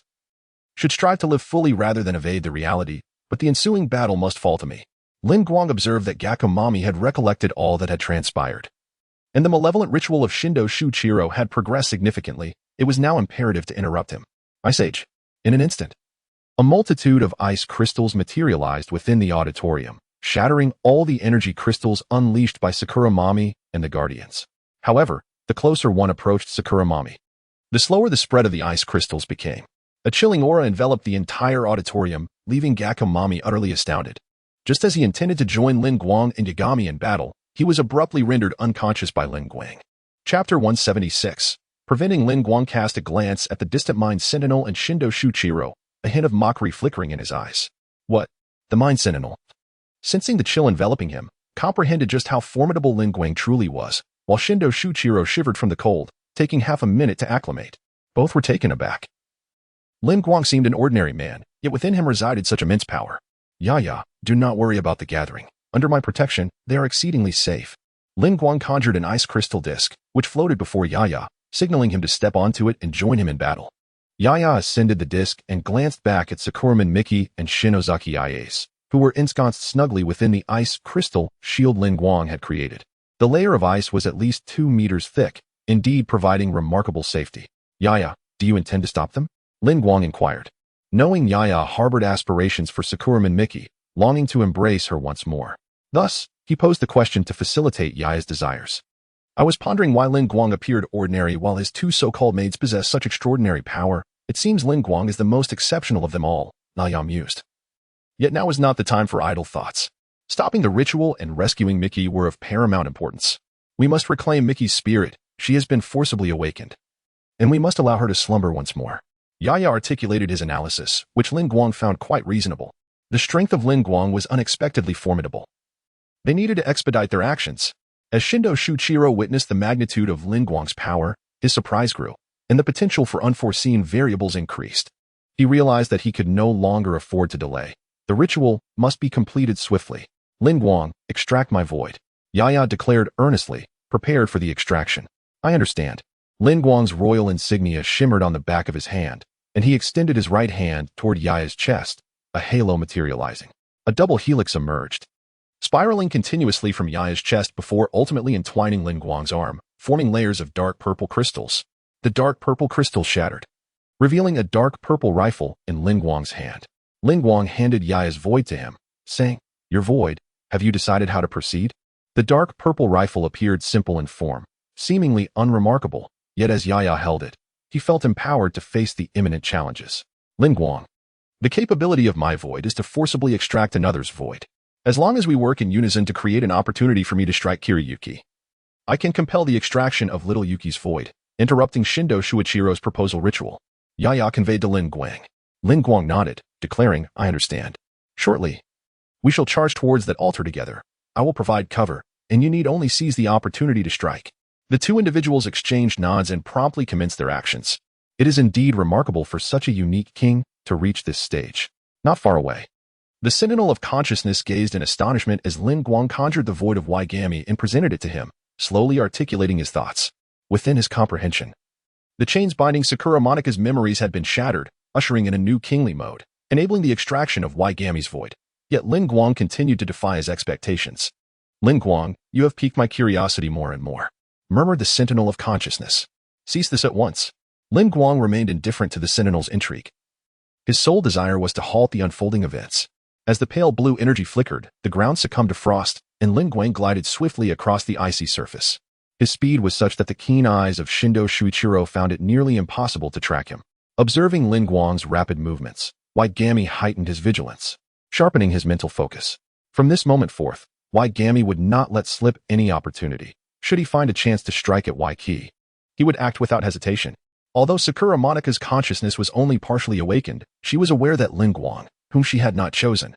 should strive to live fully rather than evade the reality, but the ensuing battle must fall to me. Lin Guang observed that Gakumami had recollected all that had transpired, and the malevolent ritual of Shindo Shuichiro had progressed significantly. It was now imperative to interrupt him. Ice Age. In an instant, a multitude of ice crystals materialized within the auditorium, shattering all the energy crystals unleashed by Sakura Mami and the Guardians. However, the closer one approached Sakura Mami, the slower the spread of the ice crystals became. A chilling aura enveloped the entire auditorium, leaving Gakumami utterly astounded. Just as he intended to join Lin Guang and Yagami in battle, he was abruptly rendered unconscious by Lin Guang. Chapter 176. Preventing Lin Guang cast a glance at the distant Mind Sentinel and Shindo Shuichiro, a hint of mockery flickering in his eyes. What? The Mind Sentinel, sensing the chill enveloping him, comprehended just how formidable Lin Guang truly was, while Shindo Shuichiro shivered from the cold, taking half a minute to acclimate. Both were taken aback. Lin Guang seemed an ordinary man, yet within him resided such immense power. Yaya, do not worry about the gathering. Under my protection, they are exceedingly safe. Lin Guang conjured an ice crystal disc, which floated before Yaya, signaling him to step onto it and join him in battle. Yaya ascended the disc and glanced back at Sakuraman Miki and Shinozaki Iase, who were ensconced snugly within the ice crystal shield Lin Guang had created. The layer of ice was at least 2 meters thick, indeed providing remarkable safety. Yaya, do you intend to stop them? Lin Guang inquired, knowing Yaya harbored aspirations for Sakuraman Miki, longing to embrace her once more. Thus, he posed the question to facilitate Yaya's desires. I was pondering why Lin Guang appeared ordinary while his two so-called maids possess such extraordinary power. It seems Lin Guang is the most exceptional of them all, Naya mused. Yet now is not the time for idle thoughts. Stopping the ritual and rescuing Mickey were of paramount importance. We must reclaim Mickey's spirit. She has been forcibly awakened. And we must allow her to slumber once more. Yaya articulated his analysis, which Lin Guang found quite reasonable. The strength of Lin Guang was unexpectedly formidable. They needed to expedite their actions. As Shindo Shuichiro witnessed the magnitude of Lin Guang's power, his surprise grew, and the potential for unforeseen variables increased. He realized that he could no longer afford to delay. The ritual must be completed swiftly. Lin Guang, extract my void. Yaya declared earnestly, prepared for the extraction. I understand. Lin Guang's royal insignia shimmered on the back of his hand, and he extended his right hand toward Yaya's chest, a halo materializing. A double helix emerged, spiraling continuously from Yaya's chest before ultimately entwining Lin Guang's arm, forming layers of dark purple crystals. The dark purple crystal shattered, revealing a dark purple rifle in Lin Guang's hand. Lin Guang handed Yaya's void to him, saying, Your void, have you decided how to proceed? The dark purple rifle appeared simple in form, seemingly unremarkable, yet as Yaya held it, he felt empowered to face the imminent challenges. Lin Guang. The capability of my void is to forcibly extract another's void. As long as we work in unison to create an opportunity for me to strike Kiriyuki, I can compel the extraction of little Yuki's void, interrupting Shindo Shuichiro's proposal ritual. Yaya conveyed to Lin Guang. Lin Guang nodded, declaring, I understand. Shortly, we shall charge towards that altar together. I will provide cover, and you need only seize the opportunity to strike. The two individuals exchanged nods and promptly commenced their actions. It is indeed remarkable for such a unique king to reach this stage. Not far away, the Sentinel of Consciousness gazed in astonishment as Lin Guang conjured the void of Waigami and presented it to him, slowly articulating his thoughts. Within his comprehension, the chains binding Sakura Monika's memories had been shattered, ushering in a new kingly mode, enabling the extraction of Waigami's void. Yet Lin Guang continued to defy his expectations. Lin Guang, you have piqued my curiosity more and more, murmured the Sentinel of Consciousness. Cease this at once. Lin Guang remained indifferent to the Sentinel's intrigue. His sole desire was to halt the unfolding events. As the pale blue energy flickered, the ground succumbed to frost, and Lin Guang glided swiftly across the icy surface. His speed was such that the keen eyes of Shindo Shuichiro found it nearly impossible to track him. Observing Lin Guang's rapid movements, Waigami heightened his vigilance, sharpening his mental focus. From this moment forth, Waigami would not let slip any opportunity. Should he find a chance to strike at Waiki, he would act without hesitation. Although Sakura Monika's consciousness was only partially awakened, she was aware that Lin Guang, whom she had not chosen,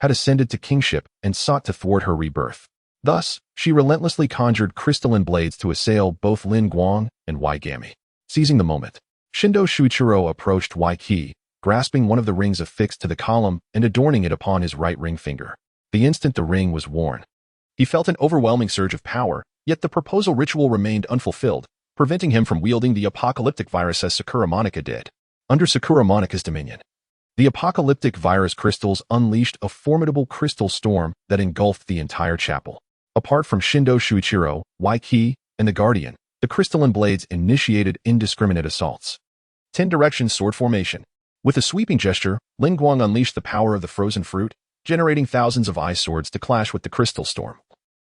had ascended to kingship and sought to thwart her rebirth. Thus, she relentlessly conjured crystalline blades to assail both Lin Guang and Waigami. Seizing the moment, Shindo Shuichiro approached Waiki, grasping one of the rings affixed to the column and adorning it upon his right ring finger. The instant the ring was worn, he felt an overwhelming surge of power, yet the proposal ritual remained unfulfilled, preventing him from wielding the apocalyptic virus as Sakura Monika did. Under Sakura Monika's dominion, the apocalyptic virus crystals unleashed a formidable crystal storm that engulfed the entire chapel. Apart from Shindo Shuichiro, Waiki, and the Guardian, the crystalline blades initiated indiscriminate assaults. 10 direction sword formation. With a sweeping gesture, Lin Guang unleashed the power of the frozen fruit, generating thousands of ice swords to clash with the crystal storm,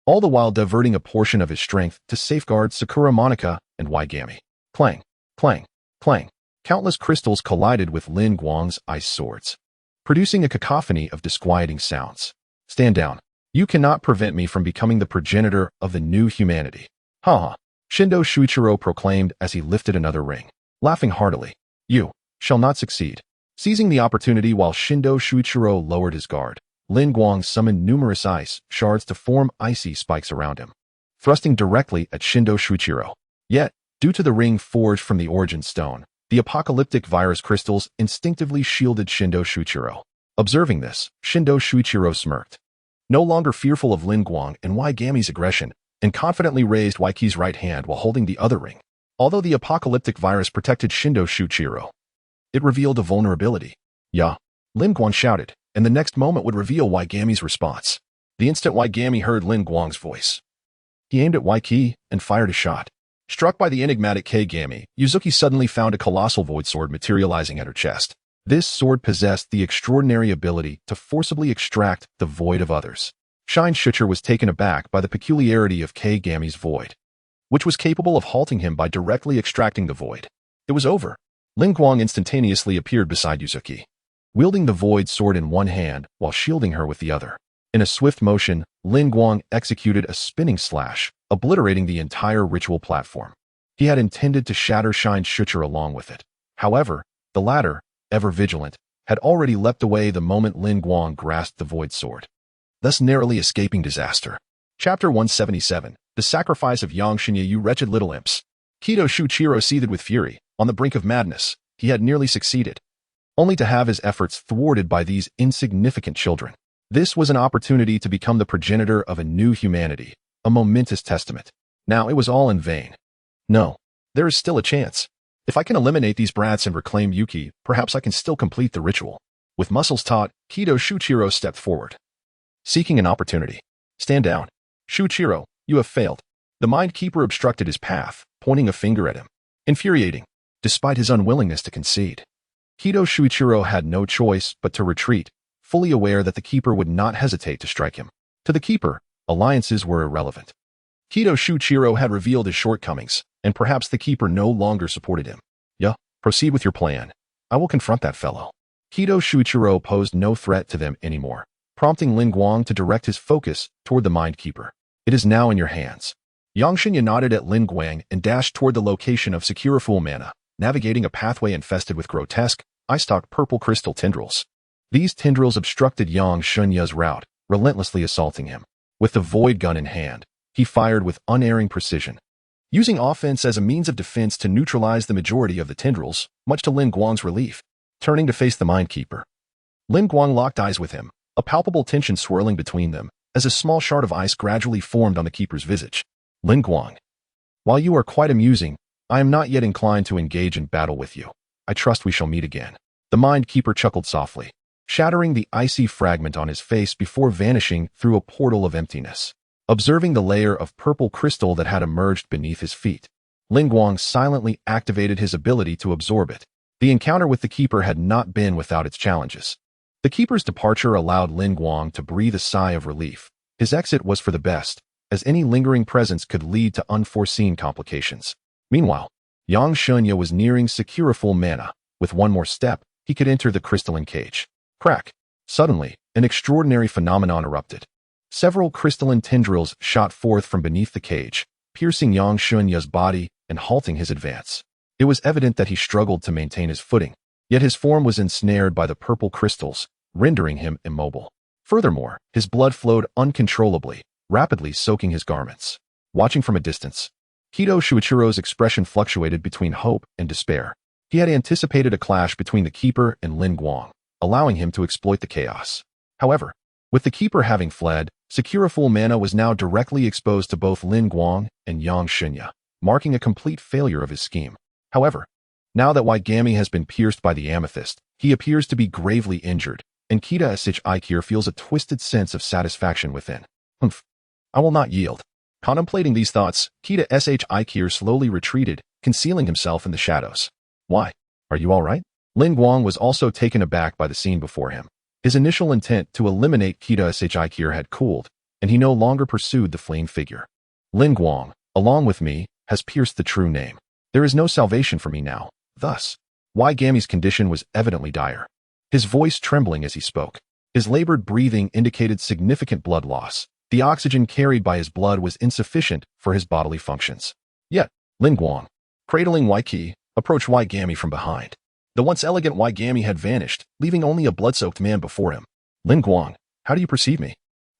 all the while diverting a portion of his strength to safeguard Sakura Monika and Waigami. Clang, clang, clang. Countless crystals collided with Lin Guang's ice swords, producing a cacophony of disquieting sounds. Stand down. You cannot prevent me from becoming the progenitor of the new humanity. Ha ha. Shindo Shuichiro proclaimed as he lifted another ring, laughing heartily. You shall not succeed. Seizing the opportunity while Shindo Shuichiro lowered his guard, Lin Guang summoned numerous ice shards to form icy spikes around him, thrusting directly at Shindo Shuichiro. Yet, due to the ring forged from the origin stone, the apocalyptic virus crystals instinctively shielded Shindo Shuichiro. Observing this, Shindo Shuichiro smirked, no longer fearful of Lin Guang and Waigami's aggression, and confidently raised Waiki's right hand while holding the other ring. Although the apocalyptic virus protected Shindo Shuichiro, it revealed a vulnerability. Ya! Lin Guang shouted, and the next moment would reveal Waigami's response. The instant Waigami heard Lin Guang's voice, he aimed at Waiki and fired a shot. Struck by the enigmatic Kagami, Yuzuki suddenly found a colossal void sword materializing at her chest. This sword possessed the extraordinary ability to forcibly extract the void of others. Shine Shucher was taken aback by the peculiarity of Kagami's void, which was capable of halting him by directly extracting the void. It was over. Lin Guang instantaneously appeared beside Yuzuki, wielding the void sword in one hand while shielding her with the other. In a swift motion, Lin Guang executed a spinning slash, obliterating the entire ritual platform. He had intended to shatter Shine Shucher along with it. However, the latter, ever vigilant, had already leapt away the moment Lin Guang grasped the void sword, thus narrowly escaping disaster. Chapter 177, The Sacrifice of Yang Shinya. You wretched little imps. Kido Shuichiro seethed with fury. On the brink of madness, he had nearly succeeded, only to have his efforts thwarted by these insignificant children. This was an opportunity to become the progenitor of a new humanity, a momentous testament. Now it was all in vain. No, there is still a chance. If I can eliminate these brats and reclaim Yuki, perhaps I can still complete the ritual. With muscles taut, Kido Shuichiro stepped forward, seeking an opportunity. Stand down. Shuichiro, you have failed. The Mind Keeper obstructed his path, pointing a finger at him. Infuriating, despite his unwillingness to concede. Kido Shuichiro had no choice but to retreat, fully aware that the Keeper would not hesitate to strike him. To the Keeper, alliances were irrelevant. Kido Shuichiro had revealed his shortcomings, and perhaps the Keeper no longer supported him. Yeah, proceed with your plan. I will confront that fellow. Kido Shuichiro posed no threat to them anymore, prompting Lin Guang to direct his focus toward the Mind Keeper. It is now in your hands. Yang Shinya nodded at Lin Guang and dashed toward the location of Sakura Full Mana, navigating a pathway infested with grotesque, eye-stalked purple crystal tendrils. These tendrils obstructed Yang Shunya's route, relentlessly assaulting him. With the void gun in hand, he fired with unerring precision, using offense as a means of defense to neutralize the majority of the tendrils, much to Lin Guang's relief. Turning to face the Mind Keeper, Lin Guang locked eyes with him, a palpable tension swirling between them, as a small shard of ice gradually formed on the Keeper's visage. Lin Guang, while you are quite amusing, I am not yet inclined to engage in battle with you. I trust we shall meet again. The Mind Keeper chuckled softly, shattering the icy fragment on his face before vanishing through a portal of emptiness. Observing the layer of purple crystal that had emerged beneath his feet, Lin Guang silently activated his ability to absorb it. The encounter with the Keeper had not been without its challenges. The Keeper's departure allowed Lin Guang to breathe a sigh of relief. His exit was for the best, as any lingering presence could lead to unforeseen complications. Meanwhile, Yang Shunya was nearing Sakura Full Mana. With one more step, he could enter the crystalline cage. Crack! Suddenly, an extraordinary phenomenon erupted. Several crystalline tendrils shot forth from beneath the cage, piercing Yang Shunya's body and halting his advance. It was evident that he struggled to maintain his footing, yet his form was ensnared by the purple crystals, rendering him immobile. Furthermore, his blood flowed uncontrollably, rapidly soaking his garments. Watching from a distance, Kido Shuichiro's expression fluctuated between hope and despair. He had anticipated a clash between the Keeper and Lin Guang, allowing him to exploit the chaos. However, with the Keeper having fled, Sakura Full Mana was now directly exposed to both Lin Guang and Yang Shinya, marking a complete failure of his scheme. However, now that Waigami has been pierced by the amethyst, he appears to be gravely injured, and Kita Sh Ikir feels a twisted sense of satisfaction within. Humph. I will not yield. Contemplating these thoughts, Kita Sh Ikir slowly retreated, concealing himself in the shadows. Why? Are you all right? Lin Guang was also taken aback by the scene before him. His initial intent to eliminate Kita Sh Ikir had cooled, and he no longer pursued the fleeing figure. Lin Guang, along with me, has pierced the true name. There is no salvation for me now. Thus, Waigami's condition was evidently dire, his voice trembling as he spoke. His labored breathing indicated significant blood loss. The oxygen carried by his blood was insufficient for his bodily functions. Yet, Lin Guang, cradling Waiki, approached Waigami from behind. The once elegant Waigami had vanished, leaving only a blood-soaked man before him. Lin Guang, how do you perceive me?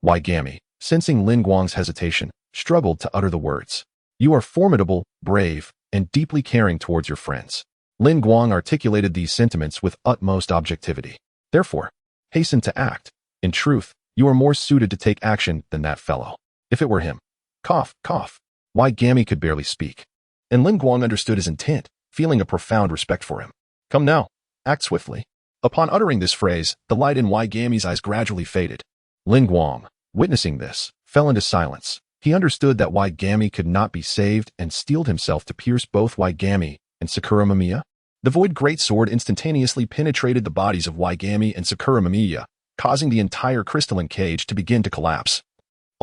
Waigami, sensing Lin Guang's hesitation, struggled to utter the words. You are formidable, brave, and deeply caring towards your friends. Lin Guang articulated these sentiments with utmost objectivity. Therefore, hasten to act. In truth, you are more suited to take action than that fellow. If it were him. Cough, cough. Waigami could barely speak. And Lin Guang understood his intent, feeling a profound respect for him. Come now, act swiftly. Upon uttering this phrase, the light in Waigami's eyes gradually faded. Lin Guang, witnessing this, fell into silence. He understood that Waigami could not be saved and steeled himself to pierce both Waigami and Sakura Mamiya. The void greatsword instantaneously penetrated the bodies of Waigami and Sakura Mamiya, causing the entire crystalline cage to begin to collapse.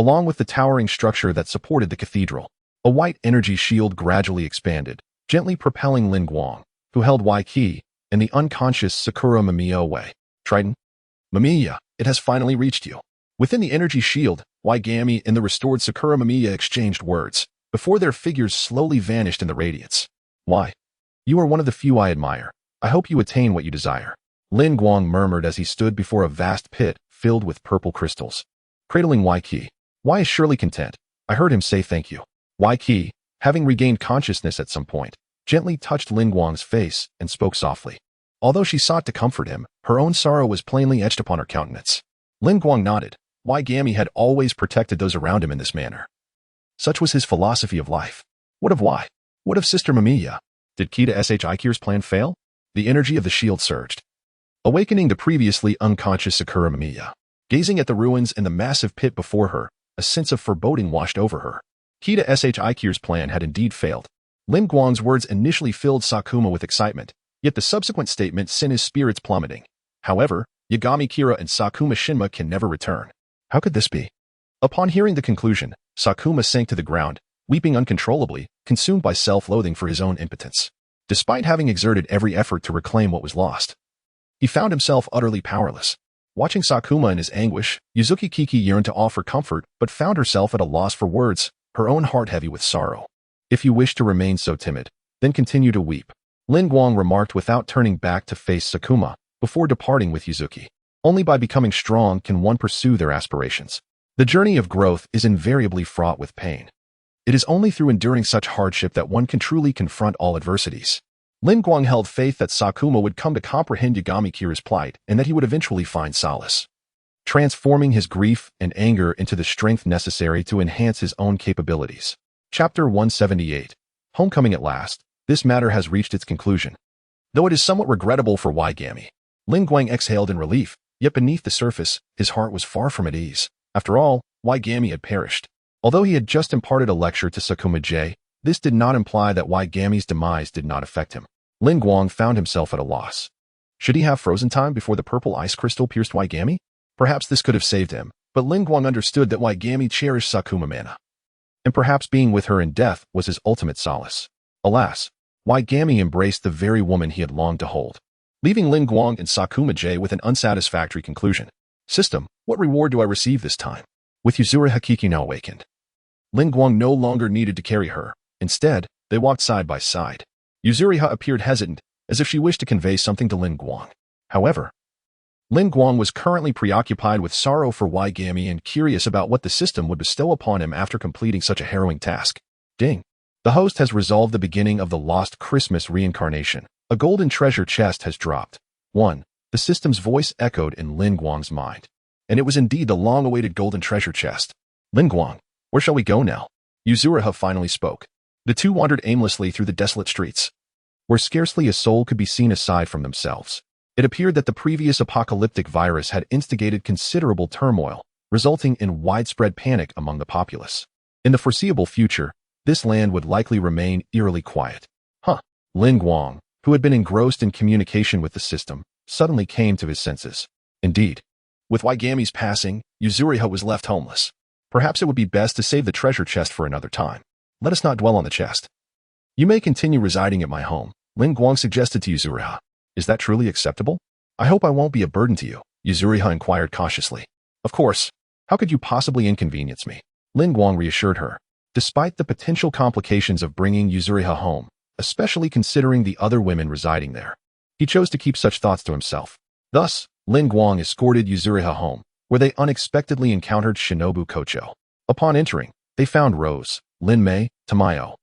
along with the towering structure that supported the cathedral. A white energy shield gradually expanded, gently propelling Lin Guang, who held Qi, and the unconscious Sakura Mamiya away. Triton? Mamiya, it has finally reached you. Within the energy shield, Gami and the restored Sakura Mamiya exchanged words, before their figures slowly vanished in the radiance. Why? You are one of the few I admire. I hope you attain what you desire. Lin Guang murmured as he stood before a vast pit filled with purple crystals. Cradling Qi. Is surely content. I heard him say thank you. Qi, having regained consciousness at some point, gently touched Lin Guang's face and spoke softly. Although she sought to comfort him, her own sorrow was plainly etched upon her countenance. Lin Guang nodded. Gami had always protected those around him in this manner. Such was his philosophy of life. What of Y? What of Sister Mamiya? Did Kita Shi's plan fail? The energy of the shield surged, awakening the previously unconscious Sakura Mamiya. Gazing at the ruins and the massive pit before her, a sense of foreboding washed over her. Kita Shi's plan had indeed failed. Lin Guang's words initially filled Sakuma with excitement, yet the subsequent statement sent his spirits plummeting. However, Yagami Kira and Sakuma Shinma can never return. How could this be? Upon hearing the conclusion, Sakuma sank to the ground, weeping uncontrollably, consumed by self-loathing for his own impotence. Despite having exerted every effort to reclaim what was lost, he found himself utterly powerless. Watching Sakuma in his anguish, Yuzuki Kiki yearned to offer comfort but found herself at a loss for words, her own heart heavy with sorrow. If you wish to remain so timid, then continue to weep, Lin Guang remarked without turning back to face Sakuma, before departing with Yuzuki. Only by becoming strong can one pursue their aspirations. The journey of growth is invariably fraught with pain. It is only through enduring such hardship that one can truly confront all adversities. Lin Guang held faith that Sakuma would come to comprehend Yagami Kira's plight and that he would eventually find solace, transforming his grief and anger into the strength necessary to enhance his own capabilities. Chapter 178. Homecoming at last. This matter has reached its conclusion. Though it is somewhat regrettable for Gami, Lin Guang exhaled in relief, yet beneath the surface, his heart was far from at ease. After all, Gami had perished. Although he had just imparted a lecture to Sakuma J, this did not imply that Gami's demise did not affect him. Lin Guang found himself at a loss. Should he have frozen time before the purple ice crystal pierced Gami? Perhaps this could have saved him, but Lin Guang understood that Gami cherished Sakuma mana, and perhaps being with her in death was his ultimate solace. Alas, Gami embraced the very woman he had longed to hold, leaving Lin Guang and Sakuma J with an unsatisfactory conclusion. System, what reward do I receive this time? With Yuzuriha Kiki now awakened, Lin Guang no longer needed to carry her. Instead, they walked side by side. Yuzuriha appeared hesitant, as if she wished to convey something to Lin Guang. However, Lin Guang was currently preoccupied with sorrow for Gami and curious about what the system would bestow upon him after completing such a harrowing task. Ding! The host has resolved the beginning of the Lost Christmas reincarnation. A golden treasure chest has dropped. 1. The system's voice echoed in Lin Guang's mind. And it was indeed the long-awaited golden treasure chest. Lin Guang, where shall we go now? Yuzuriha finally spoke. The two wandered aimlessly through the desolate streets, where scarcely a soul could be seen aside from themselves. It appeared that the previous apocalyptic virus had instigated considerable turmoil, resulting in widespread panic among the populace. In the foreseeable future, this land would likely remain eerily quiet. Lin Guang, who had been engrossed in communication with the system, suddenly came to his senses. Indeed, with Gami's passing, Yuzuriha was left homeless. Perhaps it would be best to save the treasure chest for another time. Let us not dwell on the chest. You may continue residing at my home, Lin Guang suggested to Yuzuriha. Is that truly acceptable? I hope I won't be a burden to you, Yuzuriha inquired cautiously. Of course. How could you possibly inconvenience me? Lin Guang reassured her. Despite the potential complications of bringing Yuzuriha home, especially considering the other women residing there, he chose to keep such thoughts to himself. Thus, Lin Guang escorted Yuzuriha home, where they unexpectedly encountered Shinobu Kocho. Upon entering, they found Rose, Lin Mei, Tamayo,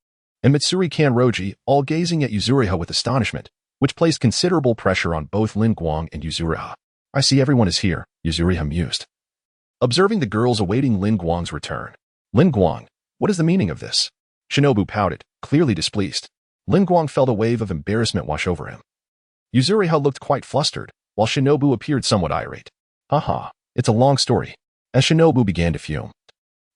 and Mitsuri Kanroji all gazing at Yuzuriha with astonishment, which placed considerable pressure on both Lin Guang and Yuzuriha. I see everyone is here, Yuzuriha mused, observing the girls awaiting Lin Guang's return. Lin Guang, what is the meaning of this? Shinobu pouted, clearly displeased. Lin Guang felt a wave of embarrassment wash over him. Yuzuriha looked quite flustered, while Shinobu appeared somewhat irate. It's a long story. As Shinobu began to fume,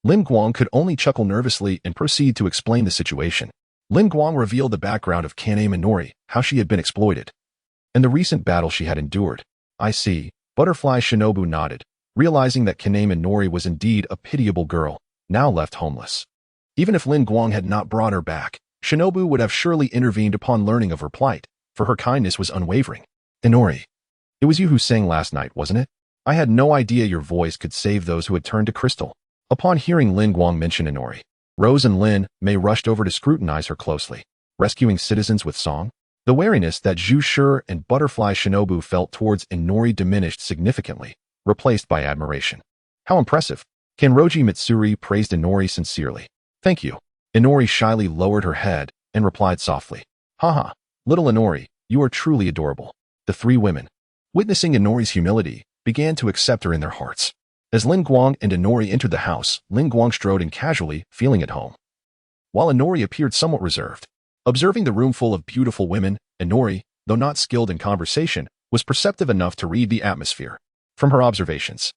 Lin Guang could only chuckle nervously and proceed to explain the situation. Lin Guang revealed the background of Kane Minori, how she had been exploited, and the recent battle she had endured. I see. Butterfly Shinobu nodded, realizing that Kaname Nori was indeed a pitiable girl, now left homeless. Even if Lin Guang had not brought her back, Shinobu would have surely intervened upon learning of her plight, for her kindness was unwavering. Inori, it was you who sang last night, wasn't it? I had no idea your voice could save those who had turned to crystal. Upon hearing Lin Guang mention Inori, Rose and Lin Mei rushed over to scrutinize her closely. Rescuing citizens with song? The wariness that Zhu Shi and Butterfly Shinobu felt towards Inori diminished significantly, replaced by admiration. How impressive! Kanroji Mitsuri praised Inori sincerely. Thank you. Inori shyly lowered her head and replied softly. Haha, little Inori, you are truly adorable. The three women, witnessing Inori's humility, began to accept her in their hearts. As Lin Guang and Inori entered the house, Lin Guang strode in casually, feeling at home, while Inori appeared somewhat reserved. Observing the room full of beautiful women, Inori, though not skilled in conversation, was perceptive enough to read the atmosphere. From her observations,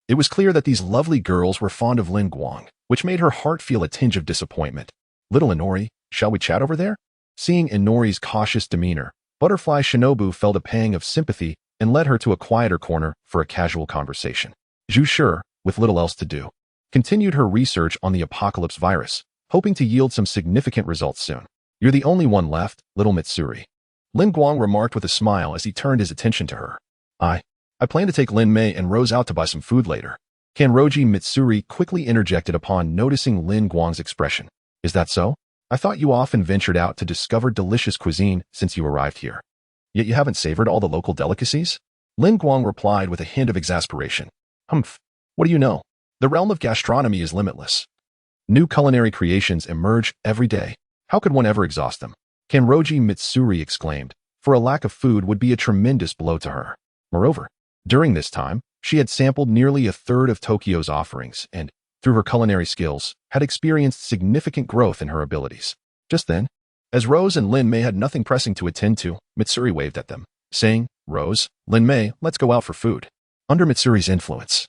it was clear that these lovely girls were fond of Lin Guang, which made her heart feel a tinge of disappointment. Little Inori, shall we chat over there? Seeing Inori's cautious demeanor, Butterfly Shinobu felt a pang of sympathy and led her to a quieter corner for a casual conversation. Zhu Shi, with little else to do, continued her research on the apocalypse virus, hoping to yield some significant results soon. You're the only one left, little Mitsuri. Lin Guang remarked with a smile as he turned his attention to her. I plan to take Lin Mei and Rose out to buy some food later. Kanroji Mitsuri quickly interjected upon noticing Lin Guang's expression. Is that so? I thought you often ventured out to discover delicious cuisine since you arrived here. Yet you haven't savored all the local delicacies? Lin Guang replied with a hint of exasperation. Humph. What do you know? The realm of gastronomy is limitless. New culinary creations emerge every day. How could one ever exhaust them? Kanroji Mitsuri exclaimed, for a lack of food would be a tremendous blow to her. Moreover, during this time, she had sampled nearly a third of Tokyo's offerings and, through her culinary skills, had experienced significant growth in her abilities. Just then, as Rose and Lin Mei had nothing pressing to attend to, Mitsuri waved at them, saying, Rose, Lin Mei, let's go out for food. Under Mitsuri's influence,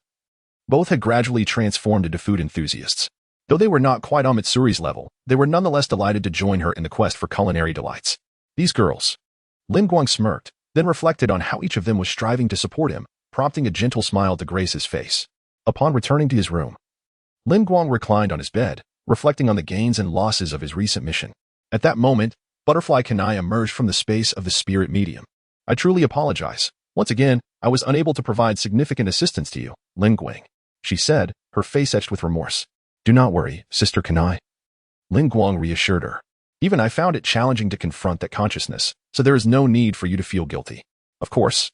both had gradually transformed into food enthusiasts. Though they were not quite on Mitsuri's level, they were nonetheless delighted to join her in the quest for culinary delights. These girls. Lin Guang smirked, then reflected on how each of them was striving to support him, prompting a gentle smile to grace his face. Upon returning to his room, Lin Guang reclined on his bed, reflecting on the gains and losses of his recent mission. At that moment, Butterfly Kanai emerged from the space of the spirit medium. I truly apologize. Once again, I was unable to provide significant assistance to you, Lin Guang, she said, her face etched with remorse. Do not worry, Sister Kanai. Lin Guang reassured her. Even I found it challenging to confront that consciousness, so there is no need for you to feel guilty. Of course,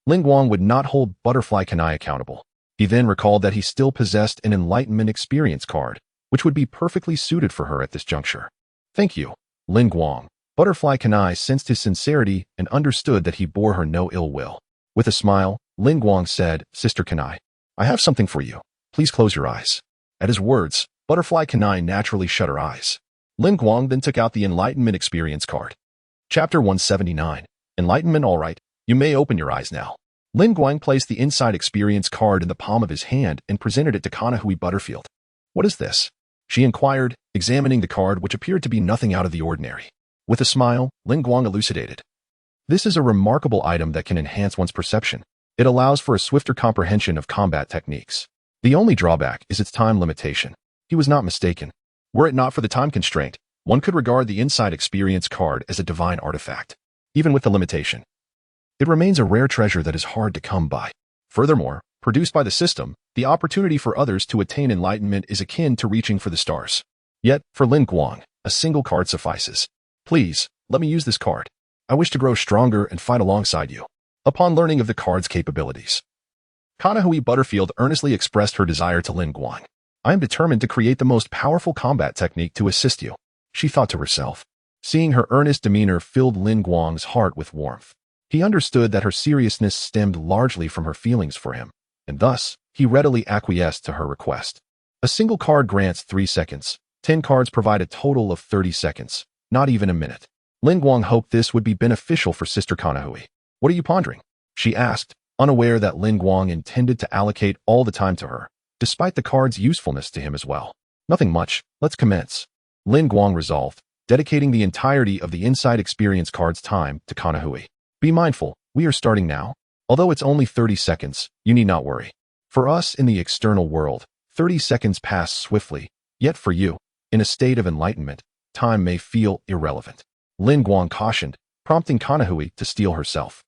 Lin Guang would not hold Butterfly Kanai accountable. He then recalled that he still possessed an enlightenment experience card, which would be perfectly suited for her at this juncture. Thank you, Lin Guang. Butterfly Kanai sensed his sincerity and understood that he bore her no ill will. With a smile, Lin Guang said, Sister Kanai, I have something for you. Please close your eyes. At his words, Butterfly Kanai naturally shut her eyes. Lin Guang then took out the Enlightenment Experience card. Chapter 179. Enlightenment. All right, you may open your eyes now. Lin Guang placed the Inside Experience card in the palm of his hand and presented it to Kanahui Butterfield. What is this? She inquired, examining the card, which appeared to be nothing out of the ordinary. With a smile, Lin Guang elucidated. This is a remarkable item that can enhance one's perception. It allows for a swifter comprehension of combat techniques. The only drawback is its time limitation. He was not mistaken. Were it not for the time constraint, one could regard the Inside Experience card as a divine artifact. Even with the limitation, it remains a rare treasure that is hard to come by. Furthermore, produced by the system, the opportunity for others to attain enlightenment is akin to reaching for the stars. Yet, for Lin Guang, a single card suffices. Please, let me use this card. I wish to grow stronger and fight alongside you. Upon learning of the card's capabilities, Kanahui Butterfield earnestly expressed her desire to Lin Guang. I am determined to create the most powerful combat technique to assist you, she thought to herself. Seeing her earnest demeanor filled Lin Guang's heart with warmth. He understood that her seriousness stemmed largely from her feelings for him, and thus, he readily acquiesced to her request. A single card grants 3 seconds. 10 cards provide a total of 30 seconds, not even a minute. Lin Guang hoped this would be beneficial for Sister Kanahui. What are you pondering? She asked, unaware that Lin Guang intended to allocate all the time to her, despite the card's usefulness to him as well. Nothing much, let's commence. Lin Guang resolved, dedicating the entirety of the Inside Experience card's time to Kanahui. Be mindful, we are starting now. Although it's only 30 seconds, you need not worry. For us in the external world, 30 seconds pass swiftly, yet for you, in a state of enlightenment, time may feel irrelevant. Lin Guang cautioned, prompting Kanahui to steel herself.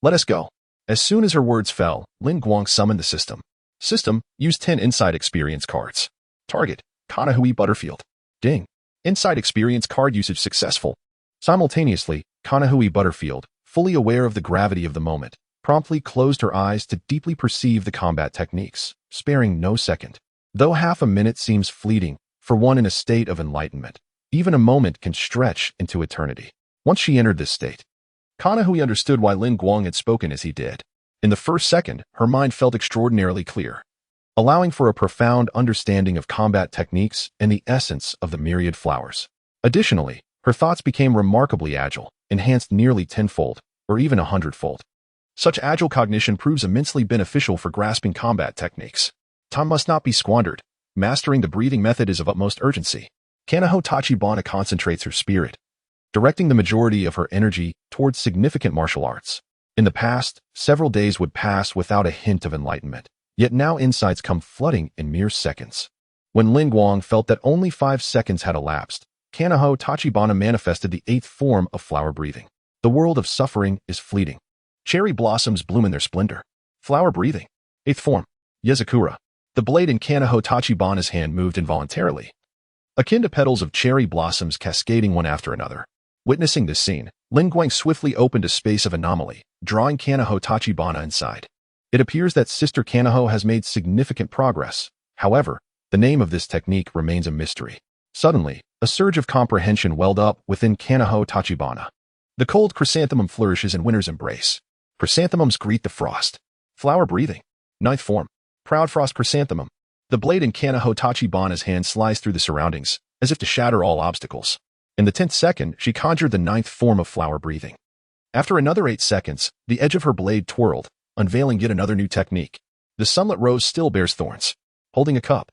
Let us go. As soon as her words fell, Lin Guang summoned the system. System, use 10 Insight Experience cards. Target, Kanahui Butterfield. Ding. Insight Experience card usage successful. Simultaneously, Kanahui Butterfield, fully aware of the gravity of the moment, promptly closed her eyes to deeply perceive the combat techniques, sparing no second. Though half a minute seems fleeting, for one in a state of enlightenment, even a moment can stretch into eternity. Once she entered this state, Kanahui understood why Lin Guang had spoken as he did. In the first second, her mind felt extraordinarily clear, allowing for a profound understanding of combat techniques and the essence of the myriad flowers. Additionally, her thoughts became remarkably agile, enhanced nearly tenfold, or even 100-fold. Such agile cognition proves immensely beneficial for grasping combat techniques. Time must not be squandered. Mastering the breathing method is of utmost urgency. Kanaho Tachibana concentrates her spirit, directing the majority of her energy towards significant martial arts. In the past, several days would pass without a hint of enlightenment, yet now insights come flooding in mere seconds. When Lin Guang felt that only 5 seconds had elapsed, Kanaho Tachibana manifested the 8th form of flower breathing. The world of suffering is fleeting. Cherry blossoms bloom in their splendor. Flower breathing. 8th form. Yezakura. The blade in Kanaho Tachibana's hand moved involuntarily, akin to petals of cherry blossoms cascading one after another. Witnessing this scene, Lin Guang swiftly opened a space of anomaly, drawing Kanaho Tachibana inside. It appears that Sister Kanaho has made significant progress. However, the name of this technique remains a mystery. Suddenly, a surge of comprehension welled up within Kanaho Tachibana. The cold chrysanthemum flourishes in winter's embrace. Chrysanthemums greet the frost. Flower breathing. 9th form. Proud frost chrysanthemum. The blade in Kanaho Tachibana's hand sliced through the surroundings, as if to shatter all obstacles. In the 10th second, she conjured the 9th form of flower breathing. After another 8 seconds, the edge of her blade twirled, unveiling yet another new technique. The sunlit rose still bears thorns. Holding a cup.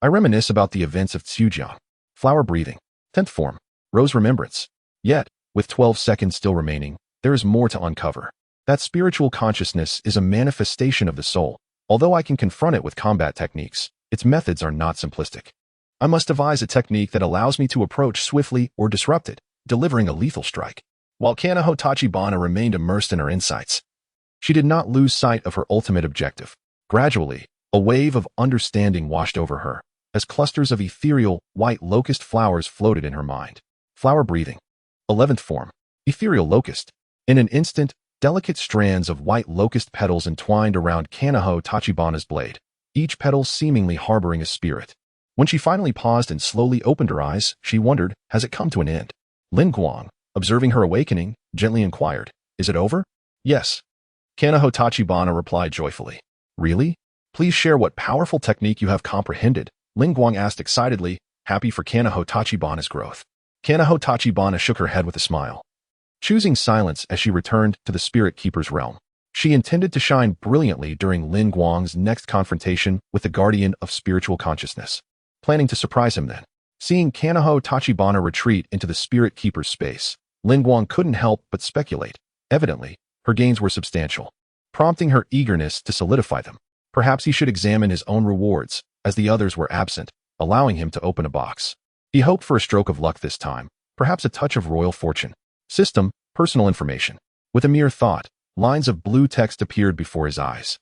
I reminisce about the events of Tsujiang. Flower breathing. 10th form. Rose remembrance. Yet, with 12 seconds still remaining, there is more to uncover. That spiritual consciousness is a manifestation of the soul. Although I can confront it with combat techniques, its methods are not simplistic. I must devise a technique that allows me to approach swiftly or disrupt it, delivering a lethal strike. While Kanaho Tachibana remained immersed in her insights, she did not lose sight of her ultimate objective. Gradually, a wave of understanding washed over her, as clusters of ethereal, white locust flowers floated in her mind. Flower breathing. 11th form. Ethereal locust. In an instant, delicate strands of white locust petals entwined around Kanaho Tachibana's blade, each petal seemingly harboring a spirit. When she finally paused and slowly opened her eyes, she wondered, has it come to an end? Lin Guang, observing her awakening, gently inquired, is it over? Yes. Kanaho Tachibana replied joyfully. Really? Please share what powerful technique you have comprehended, Lin Guang asked excitedly, happy for Kanaho Tachibana's growth. Kanaho Tachibana shook her head with a smile, choosing silence as she returned to the Spirit Keeper's realm. She intended to shine brilliantly during Lin Guang's next confrontation with the Guardian of Spiritual Consciousness, planning to surprise him then. Seeing Kanaho Tachibana retreat into the Spirit Keeper's space, Lin Guang couldn't help but speculate. Evidently, her gains were substantial, prompting her eagerness to solidify them. Perhaps he should examine his own rewards, as the others were absent, allowing him to open a box. He hoped for a stroke of luck this time, perhaps a touch of royal fortune. System, personal information. With a mere thought, lines of blue text appeared before his eyes.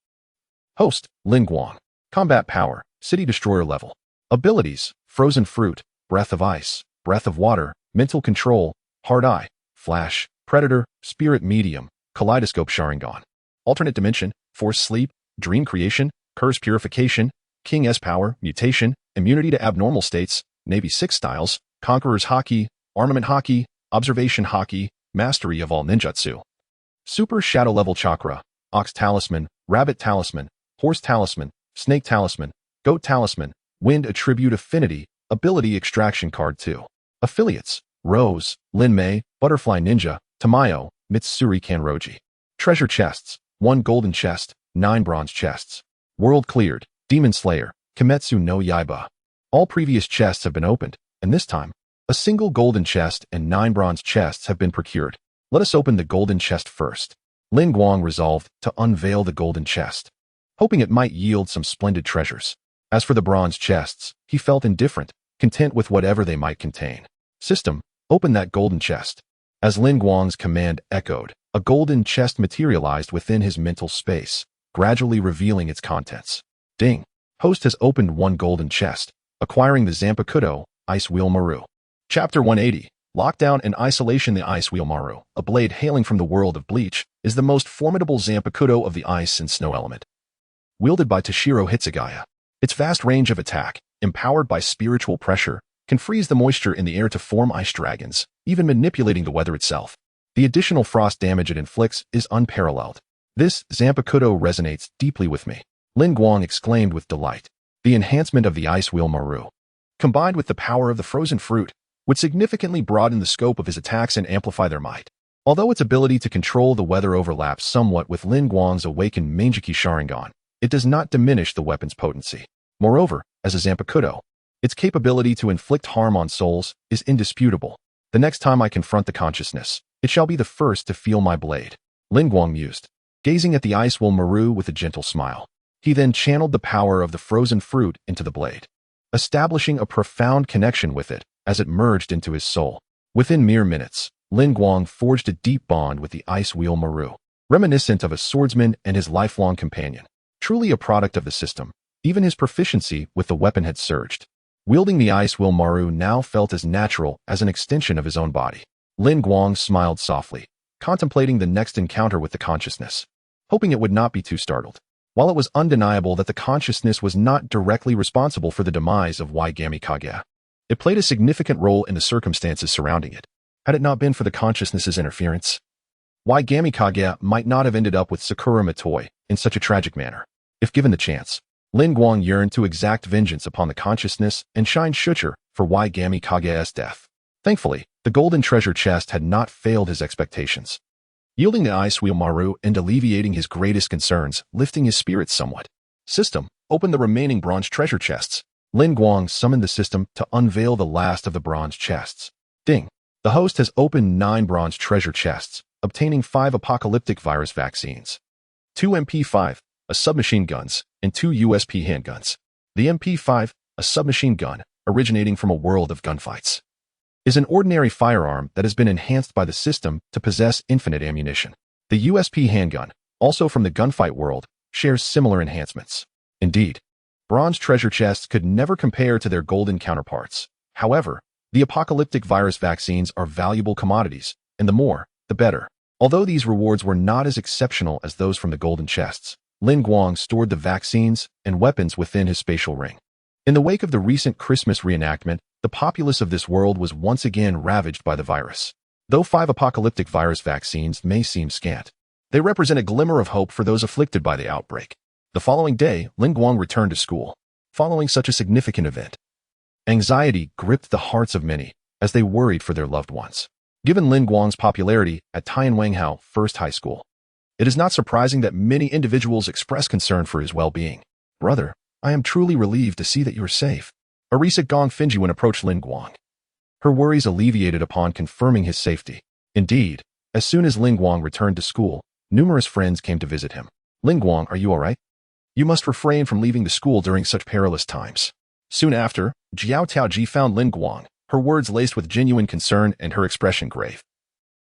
Host, Lin Guang. Combat power, City Destroyer level. Abilities, Frozen Fruit, Breath of Ice, Breath of Water, Mental Control, Hard Eye, Flash, Predator, Spirit Medium, Kaleidoscope Sharingan. Alternate Dimension, Force Sleep, Dream Creation, Curse Purification, King S Power, Mutation, Immunity to Abnormal States, Navy 6 Styles, Conqueror's Haki, Armament Haki, Observation Haki, Mastery of all Ninjutsu. Super Shadow Level Chakra, Ox Talisman, Rabbit Talisman, Horse Talisman, Snake Talisman, Goat Talisman, Wind Attribute Affinity, Ability Extraction Card 2. Affiliates, Rose, Lin Mei, Butterfly Ninja, Tamayo, Mitsuri Kanroji. Treasure Chests, 1 Golden Chest, 9 Bronze Chests. World Cleared, Demon Slayer, Kimetsu no Yaiba. All previous chests have been opened, and this time, a single golden chest and 9 bronze chests have been procured. Let us open the golden chest first. Lin Guang resolved to unveil the golden chest. hoping it might yield some splendid treasures. As for the bronze chests, he felt indifferent, content with whatever they might contain. System, open that golden chest. As Lin Guang's command echoed, a golden chest materialized within his mental space, gradually revealing its contents. Ding! Host has opened one golden chest, acquiring the Zanpakuto, Ice Wheel Maru. Chapter 180. Lockdown and Isolation. The Ice Wheel Maru, a blade hailing from the world of Bleach, is the most formidable Zanpakuto of the ice and snow element. Wielded by Toshiro Hitsugaya, its vast range of attack, empowered by spiritual pressure, can freeze the moisture in the air to form ice dragons, even manipulating the weather itself. The additional frost damage it inflicts is unparalleled. This Zanpakuto resonates deeply with me, Lin Guang exclaimed with delight. The enhancement of the Ice Wheel Maru, combined with the power of the frozen fruit, would significantly broaden the scope of his attacks and amplify their might. Although its ability to control the weather overlaps somewhat with Lin Guang's awakened Mangeki Sharingan, it does not diminish the weapon's potency. Moreover, as a Zanpakuto, its capability to inflict harm on souls is indisputable. The next time I confront the consciousness, it shall be the first to feel my blade, Lin Guang mused, gazing at the Ice Wheel Maru with a gentle smile. He then channeled the power of the frozen fruit into the blade, establishing a profound connection with it as it merged into his soul. Within mere minutes, Lin Guang forged a deep bond with the Ice Wheel Maru, reminiscent of a swordsman and his lifelong companion. Truly a product of the system, even his proficiency with the weapon had surged. Wielding the Ice Wheel Maru now felt as natural as an extension of his own body. Lin Guang smiled softly, contemplating the next encounter with the consciousness, hoping it would not be too startled. While it was undeniable that the consciousness was not directly responsible for the demise of Wagami Kage, it played a significant role in the circumstances surrounding it. Had it not been for the consciousness's interference, Wagami Kage might not have ended up with Sakura Matoi in such a tragic manner. If given the chance, Lin Guang yearned to exact vengeance upon the consciousness and shine Shucher for Wagami Kage's death. Thankfully, the golden treasure chest had not failed his expectations, yielding the Ice Wheel Maru and alleviating his greatest concerns, lifting his spirits somewhat. System, open the remaining bronze treasure chests. Lin Guang summoned the system to unveil the last of the bronze chests. Ding! The host has opened 9 bronze treasure chests, obtaining 5 apocalyptic virus vaccines, 2 MP5, a submachine guns, and 2 USP handguns. The MP5, a submachine gun originating from a world of gunfights, is an ordinary firearm that has been enhanced by the system to possess infinite ammunition. The USP handgun, also from the gunfight world, shares similar enhancements. Indeed, bronze treasure chests could never compare to their golden counterparts. However, the apocalyptic virus vaccines are valuable commodities, and the more, the better. Although these rewards were not as exceptional as those from the golden chests, Lin Guang stored the vaccines and weapons within his spatial ring. In the wake of the recent Christmas reenactment, the populace of this world was once again ravaged by the virus. Though 5 apocalyptic virus vaccines may seem scant, they represent a glimmer of hope for those afflicted by the outbreak. The following day, Lin Guang returned to school. Following such a significant event, anxiety gripped the hearts of many as they worried for their loved ones. Given Lin Guang's popularity at Tianwanghao First High School, it is not surprising that many individuals express concern for his well-being. Brother, I am truly relieved to see that you are safe. Arisa Gong Finjuan approached Lin Guang, her worries alleviated upon confirming his safety. Indeed, as soon as Lin Guang returned to school, numerous friends came to visit him. Lin Guang, are you all right? You must refrain from leaving the school during such perilous times. Soon after, Jiao Taoji found Lin Guang, her words laced with genuine concern and her expression grave.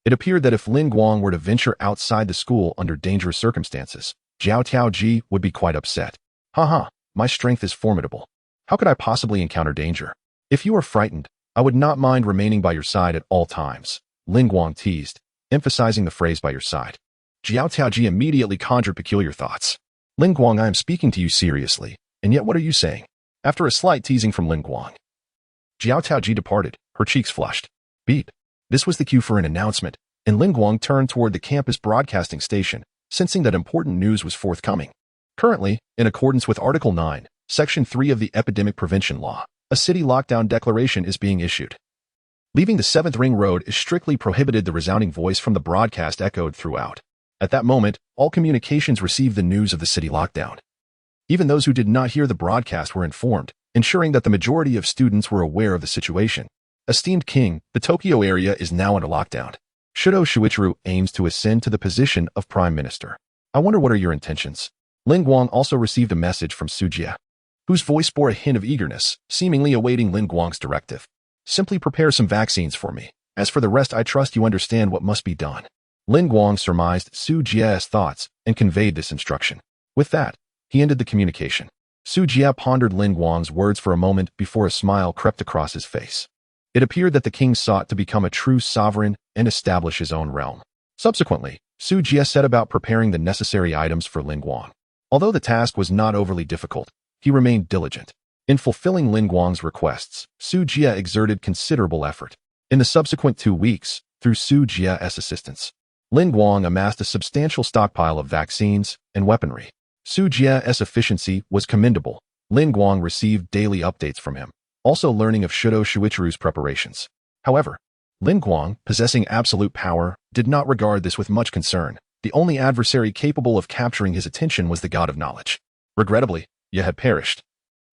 It appeared that if Lin Guang were to venture outside the school under dangerous circumstances, Jiao Taoji would be quite upset. Haha, my strength is formidable. How could I possibly encounter danger? If you are frightened, I would not mind remaining by your side at all times, Lin Guang teased, emphasizing the phrase by your side. Jiao Taoji immediately conjured peculiar thoughts. Lin Guang, I am speaking to you seriously, and yet what are you saying? After a slight teasing from Lin Guang, Jiao Taoji departed, her cheeks flushed. Beep. This was the cue for an announcement, and Lin Guang turned toward the campus broadcasting station, sensing that important news was forthcoming. Currently, in accordance with Article 9, Section 3 of the Epidemic Prevention Law, a city lockdown declaration is being issued. Leaving the 7th Ring Road is strictly prohibited. The resounding voice from the broadcast echoed throughout. At that moment, all communications received the news of the city lockdown. Even those who did not hear the broadcast were informed, ensuring that the majority of students were aware of the situation. Esteemed King, the Tokyo area is now under lockdown. Shudo Shuichiro aims to ascend to the position of Prime Minister. I wonder what are your intentions? Lin Guang also received a message from Sujia, whose voice bore a hint of eagerness, seemingly awaiting Lin Guang's directive. Simply prepare some vaccines for me. As for the rest, I trust you understand what must be done. Lin Guang surmised Sujia's thoughts and conveyed this instruction. With that, he ended the communication. Sujia pondered Lin Guang's words for a moment before a smile crept across his face. It appeared that the king sought to become a true sovereign and establish his own realm. Subsequently, Sujia set about preparing the necessary items for Lin Guang. Although the task was not overly difficult, he remained diligent. In fulfilling Lin Guang's requests, Sujia exerted considerable effort. In the subsequent 2 weeks, through Sujia's assistance, Lin Guang amassed a substantial stockpile of vaccines and weaponry. Sujia's efficiency was commendable. Lin Guang received daily updates from him, also learning of Shudo Shuichiru's preparations. However, Lin Guang, possessing absolute power, did not regard this with much concern. The only adversary capable of capturing his attention was the god of knowledge. Regrettably, Ye had perished,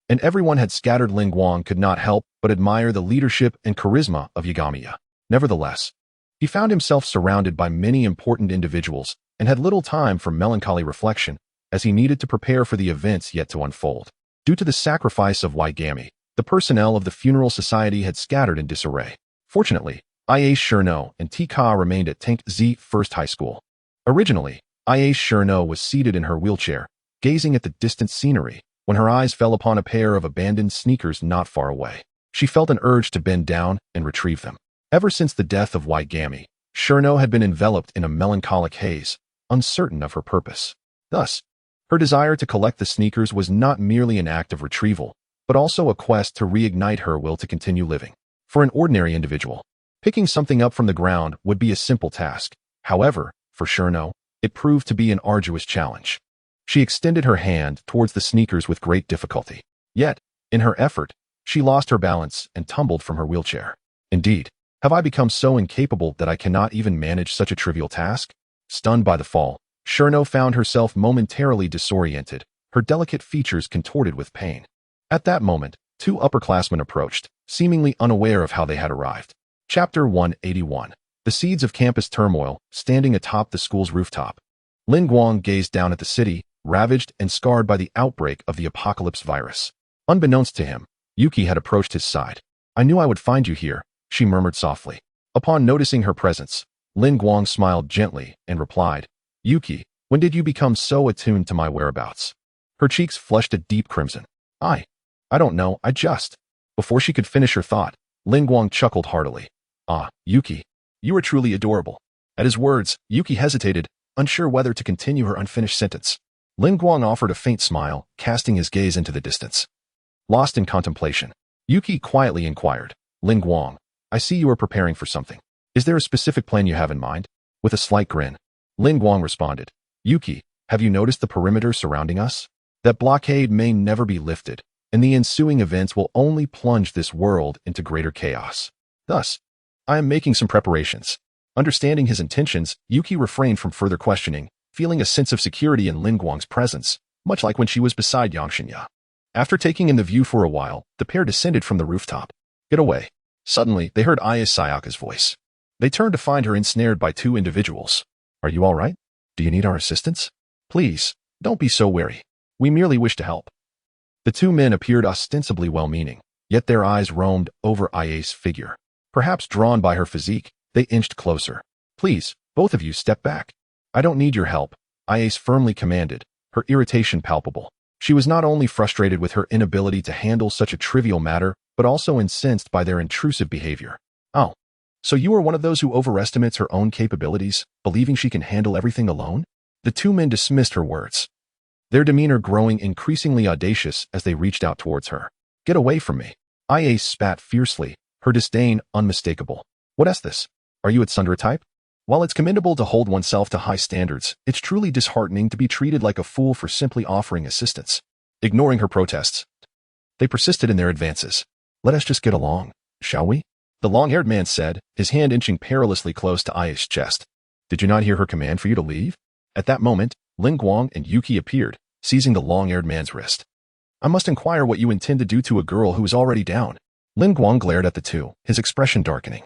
and everyone had scattered. Lin Guang could not help but admire the leadership and charisma of Yagami-ya. Nevertheless, he found himself surrounded by many important individuals and had little time for melancholy reflection, as he needed to prepare for the events yet to unfold. Due to the sacrifice of Waigami, the personnel of the funeral society had scattered in disarray. Fortunately, Ia Shurno and Tika remained at Tank Z First High School. Originally, Ia Shurno was seated in her wheelchair, gazing at the distant scenery, when her eyes fell upon a pair of abandoned sneakers not far away. She felt an urge to bend down and retrieve them. Ever since the death of Waigami, Shurno had been enveloped in a melancholic haze, uncertain of her purpose. Thus, her desire to collect the sneakers was not merely an act of retrieval, but also a quest to reignite her will to continue living. For an ordinary individual, picking something up from the ground would be a simple task. However, for Shurno, it proved to be an arduous challenge. She extended her hand towards the sneakers with great difficulty. Yet, in her effort, she lost her balance and tumbled from her wheelchair. Indeed, have I become so incapable that I cannot even manage such a trivial task? Stunned by the fall, Shurno found herself momentarily disoriented, her delicate features contorted with pain. At that moment, 2 upperclassmen approached, seemingly unaware of how they had arrived. Chapter 181. The Seeds of Campus Turmoil, standing atop the school's rooftop. Lin Guang gazed down at the city, ravaged and scarred by the outbreak of the apocalypse virus. Unbeknownst to him, Yuki had approached his side. I knew I would find you here, she murmured softly. Upon noticing her presence, Lin Guang smiled gently and replied, Yuki, when did you become so attuned to my whereabouts? Her cheeks flushed a deep crimson. I don't know, I just... Before she could finish her thought, Lin Guang chuckled heartily. Ah, Yuki, you are truly adorable. At his words, Yuki hesitated, unsure whether to continue her unfinished sentence. Lin Guang offered a faint smile, casting his gaze into the distance. Lost in contemplation, Yuki quietly inquired, Lin Guang, I see you are preparing for something. Is there a specific plan you have in mind? With a slight grin, Lin Guang responded, Yuki, have you noticed the perimeter surrounding us? That blockade may never be lifted, and the ensuing events will only plunge this world into greater chaos. Thus, I am making some preparations. Understanding his intentions, Yuki refrained from further questioning, feeling a sense of security in Lin Guang's presence, much like when she was beside Yang Xinya. After taking in the view for a while, the pair descended from the rooftop. Get away. Suddenly, they heard Aya Sayaka's voice. They turned to find her ensnared by 2 individuals. Are you all right? Do you need our assistance? Please, don't be so wary. We merely wish to help. The 2 men appeared ostensibly well-meaning, yet their eyes roamed over Aya's figure. Perhaps drawn by her physique, they inched closer. Please, both of you step back. I don't need your help, Aya firmly commanded, her irritation palpable. She was not only frustrated with her inability to handle such a trivial matter, but also incensed by their intrusive behavior. Oh, so you are one of those who overestimates her own capabilities, believing she can handle everything alone? The 2 men dismissed her words, their demeanor growing increasingly audacious as they reached out towards her. Get away from me. Ia spat fiercely, her disdain unmistakable. What is this? Are you at Sundra-type? While it's commendable to hold oneself to high standards, it's truly disheartening to be treated like a fool for simply offering assistance. Ignoring her protests, they persisted in their advances. Let us just get along, shall we? The long-haired man said, his hand inching perilously close to Aya's chest. Did you not hear her command for you to leave? At that moment, Lin Guang and Yuki appeared, seizing the long-haired man's wrist. I must inquire what you intend to do to a girl who is already down. Lin Guang glared at the 2, his expression darkening.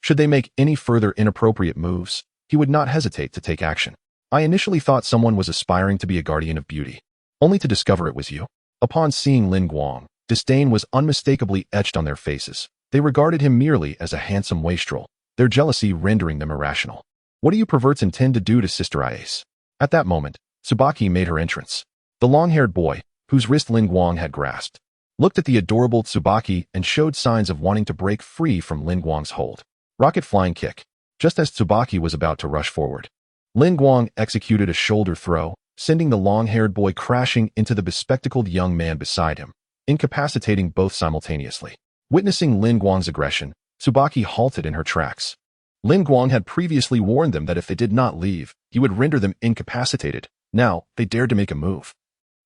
Should they make any further inappropriate moves, he would not hesitate to take action. I initially thought someone was aspiring to be a guardian of beauty. only to discover it was you. Upon seeing Lin Guang, disdain was unmistakably etched on their faces. They regarded him merely as a handsome wastrel, their jealousy rendering them irrational. What do you perverts intend to do to Sister Ayase? At that moment, Tsubaki made her entrance. The long-haired boy, whose wrist Lin Guang had grasped, looked at the adorable Tsubaki and showed signs of wanting to break free from Lin Guang's hold. Rocket flying kick. Just as Tsubaki was about to rush forward, Lin Guang executed a shoulder throw, sending the long-haired boy crashing into the bespectacled young man beside him, incapacitating both simultaneously. Witnessing Lin Guang's aggression, Tsubaki halted in her tracks. Lin Guang had previously warned them that if they did not leave, he would render them incapacitated. Now, they dared to make a move,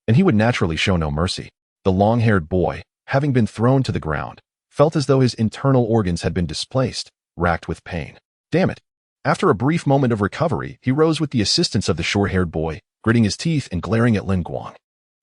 and he would naturally show no mercy. The long-haired boy, having been thrown to the ground, felt as though his internal organs had been displaced, racked with pain. Damn it. After a brief moment of recovery, he rose with the assistance of the short-haired boy, gritting his teeth and glaring at Lin Guang.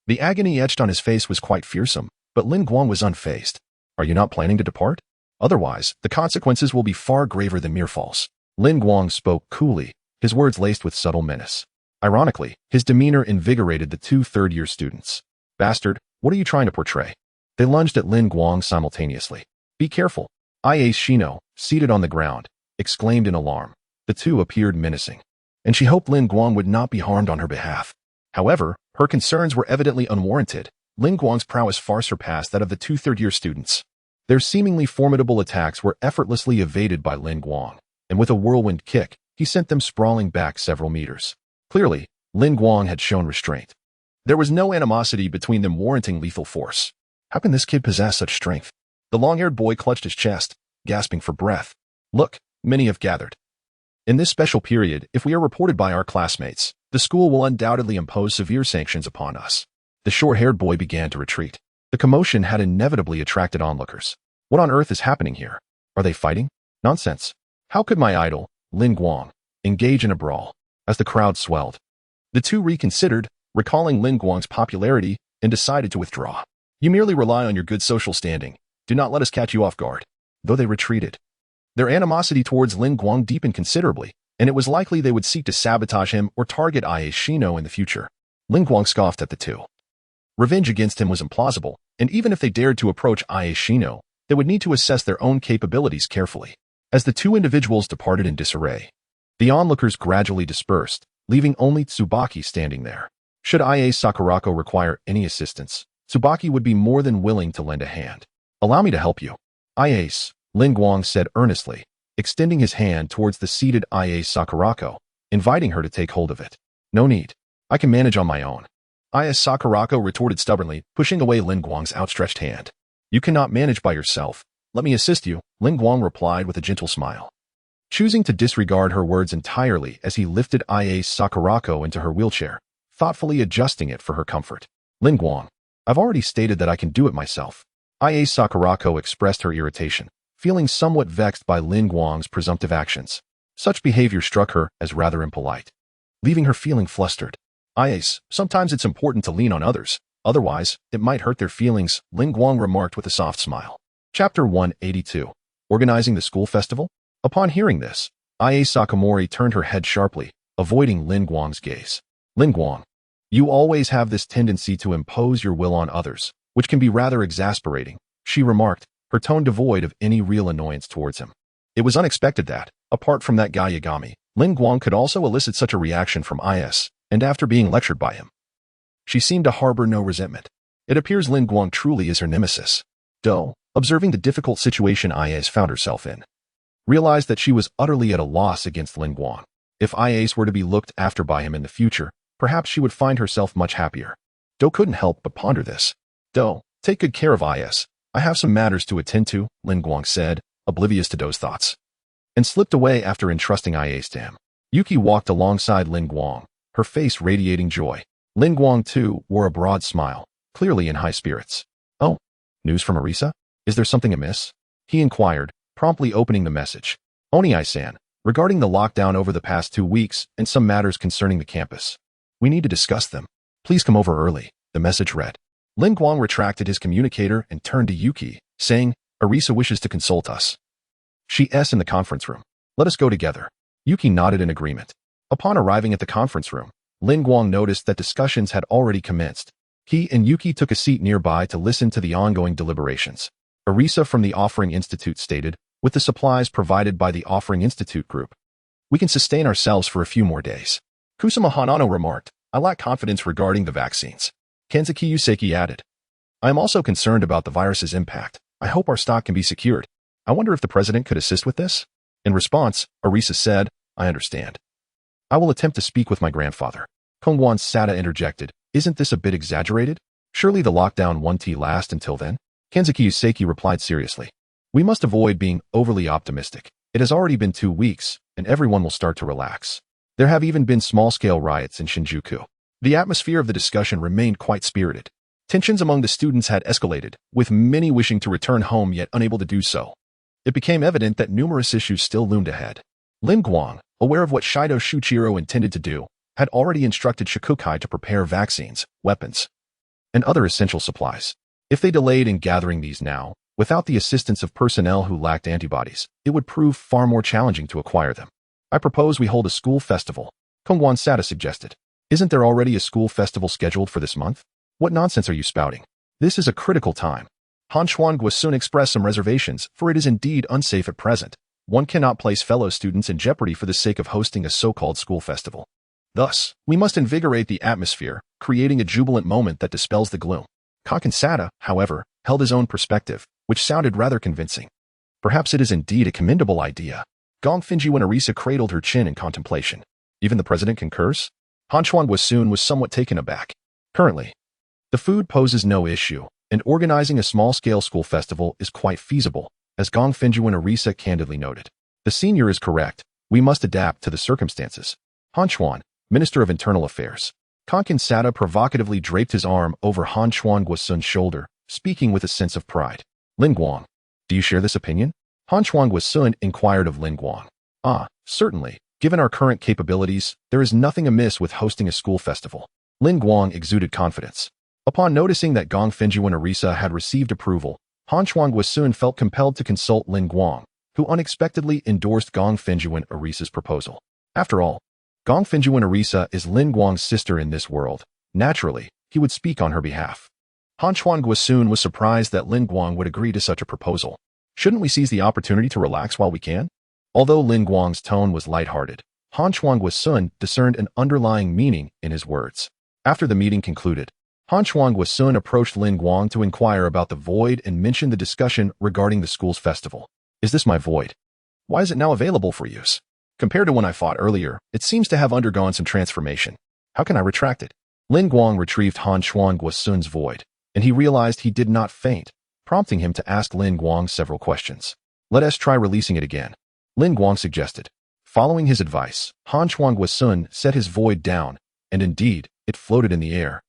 The agony etched on his face was quite fearsome, but Lin Guang was unfazed. Are you not planning to depart? Otherwise, the consequences will be far graver than mere false. Lin Guang spoke coolly, his words laced with subtle menace. Ironically, his demeanor invigorated the two third-year students. Bastard, what are you trying to portray? They lunged at Lin Guang simultaneously. Be careful. Ayase Shino, seated on the ground, exclaimed in alarm. The two appeared menacing, and she hoped Lin Guang would not be harmed on her behalf. However, her concerns were evidently unwarranted. Lin Guang's prowess far surpassed that of the two third-year students. Their seemingly formidable attacks were effortlessly evaded by Lin Guang, and with a whirlwind kick, he sent them sprawling back several meters. Clearly, Lin Guang had shown restraint. There was no animosity between them warranting lethal force. How can this kid possess such strength? The long-haired boy clutched his chest, gasping for breath. Look, many have gathered. In this special period, if we are reported by our classmates, the school will undoubtedly impose severe sanctions upon us. The short-haired boy began to retreat. The commotion had inevitably attracted onlookers. What on earth is happening here? Are they fighting? Nonsense. How could my idol, Lin Guang, engage in a brawl? As the crowd swelled, the two reconsidered, recalling Lin Guang's popularity, and decided to withdraw. You merely rely on your good social standing. Do not let us catch you off guard. Though they retreated, their animosity towards Lin Guang deepened considerably, and it was likely they would seek to sabotage him or target Ayase Shino in the future. Lin Guang scoffed at the two. Revenge against him was implausible, and even if they dared to approach Ayase Shino, they would need to assess their own capabilities carefully. As the two individuals departed in disarray, the onlookers gradually dispersed, leaving only Tsubaki standing there. Should Ayase Sakurako require any assistance, Tsubaki would be more than willing to lend a hand. Allow me to help you. Ayase, Lin Guang said earnestly, extending his hand towards the seated Ayase Sakurako, inviting her to take hold of it. No need. I can manage on my own. Ayase Sakurako retorted stubbornly, pushing away Lin Guang's outstretched hand. You cannot manage by yourself. Let me assist you, Lin Guang replied with a gentle smile, choosing to disregard her words entirely as he lifted Ayase Sakurako into her wheelchair, thoughtfully adjusting it for her comfort. Lin Guang, I've already stated that I can do it myself. Ayase Sakurako expressed her irritation, feeling somewhat vexed by Lin Guang's presumptive actions. Such behavior struck her as rather impolite, leaving her feeling flustered. Ayase, sometimes it's important to lean on others. Otherwise, it might hurt their feelings, Lin Guang remarked with a soft smile. Chapter 182. Organizing the school festival? Upon hearing this, Ayase Sakamori turned her head sharply, avoiding Lin Guang's gaze. Lin Guang, you always have this tendency to impose your will on others, which can be rather exasperating, she remarked, her tone devoid of any real annoyance towards him. It was unexpected that, apart from that guy Yagami, Lin Guang could also elicit such a reaction from Ayase, and after being lectured by him, she seemed to harbor no resentment. It appears Lin Guang truly is her nemesis. Do, observing the difficult situation Ayase found herself in, realized that she was utterly at a loss against Lin Guang. If Ayase were to be looked after by him in the future, perhaps she would find herself much happier. Do couldn't help but ponder this. Do, take good care of Ayase. I have some matters to attend to, Lin Guang said, oblivious to Do's thoughts, and slipped away after entrusting Ayase to him. Yuki walked alongside Lin Guang, her face radiating joy. Lin Guang, too, wore a broad smile, clearly in high spirits. Oh, news from Arisa? Is there something amiss? He inquired, promptly opening the message. Oni-san, regarding the lockdown over the past 2 weeks and some matters concerning the campus. We need to discuss them. Please come over early, the message read. Lin Guang retracted his communicator and turned to Yuki, saying, Arisa wishes to consult us. She's in the conference room. Let us go together. Yuki nodded in agreement. Upon arriving at the conference room, Lin Guang noticed that discussions had already commenced, He and Yuki took a seat nearby to listen to the ongoing deliberations. Arisa from the Offering Institute stated, with the supplies provided by the Offering Institute group, we can sustain ourselves for a few more days. Kusama Hanano remarked, I lack confidence regarding the vaccines. Kanzaki Yuseki added, I am also concerned about the virus's impact. I hope our stock can be secured. I wonder if the president could assist with this? In response, Arisa said, I understand. I will attempt to speak with my grandfather. Kongwan Sada interjected, isn't this a bit exaggerated? Surely the lockdown won't last until then? Kanzaki Yuseki replied seriously. We must avoid being overly optimistic. It has already been 2 weeks, and everyone will start to relax. There have even been small-scale riots in Shinjuku. The atmosphere of the discussion remained quite spirited. Tensions among the students had escalated, with many wishing to return home yet unable to do so. It became evident that numerous issues still loomed ahead. Lin Guang, aware of what Shido Shuichiro intended to do, had already instructed Shikukai to prepare vaccines, weapons, and other essential supplies. If they delayed in gathering these now, without the assistance of personnel who lacked antibodies, it would prove far more challenging to acquire them. I propose we hold a school festival, Kongwan Sada suggested. Isn't there already a school festival scheduled for this month? What nonsense are you spouting? This is a critical time. Han Chuan Guosun expressed some reservations, for it is indeed unsafe at present. One cannot place fellow students in jeopardy for the sake of hosting a so-called school festival. Thus, we must invigorate the atmosphere, creating a jubilant moment that dispels the gloom. Kaken Sada, however, held his own perspective, which sounded rather convincing. Perhaps it is indeed a commendable idea. Gong Finji when Arisa cradled her chin in contemplation. Even the president concurs? Han Chuan Guosun was somewhat taken aback. Currently, the food poses no issue, and organizing a small-scale school festival is quite feasible, as Gong Finju and Arisa candidly noted. The senior is correct. We must adapt to the circumstances. Han Chuan, Minister of Internal Affairs. Kaken Sada provocatively draped his arm over Han Chuan Guosun's shoulder, speaking with a sense of pride. Lin Guang, do you share this opinion? Han Chuan Guosun inquired of Lin Guang. Certainly. Given our current capabilities, there is nothing amiss with hosting a school festival. Lin Guang exuded confidence. Upon noticing that Gong Finju and Arisa had received approval, Han Chuan Guosun felt compelled to consult Lin Guang, who unexpectedly endorsed Gong Finju and Arisa's proposal. After all, Gong Finju and Arisa is Lin Guang's sister in this world. Naturally, he would speak on her behalf. Han Chuan Guosun was surprised that Lin Guang would agree to such a proposal. Shouldn't we seize the opportunity to relax while we can? Although Lin Guang's tone was lighthearted, Han Chuan Guosun discerned an underlying meaning in his words. After the meeting concluded, Han Chuan Guosun approached Lin Guang to inquire about the void and mentioned the discussion regarding the school's festival. Is this my void? Why is it now available for use? Compared to when I fought earlier, it seems to have undergone some transformation. How can I retract it? Lin Guang retrieved Han Chuan Guosun's void, and he realized he did not faint, prompting him to ask Lin Guang several questions. Let us try releasing it again, Lin Guang suggested. Following his advice, Han Chuan Guosun set his void down, and indeed, it floated in the air,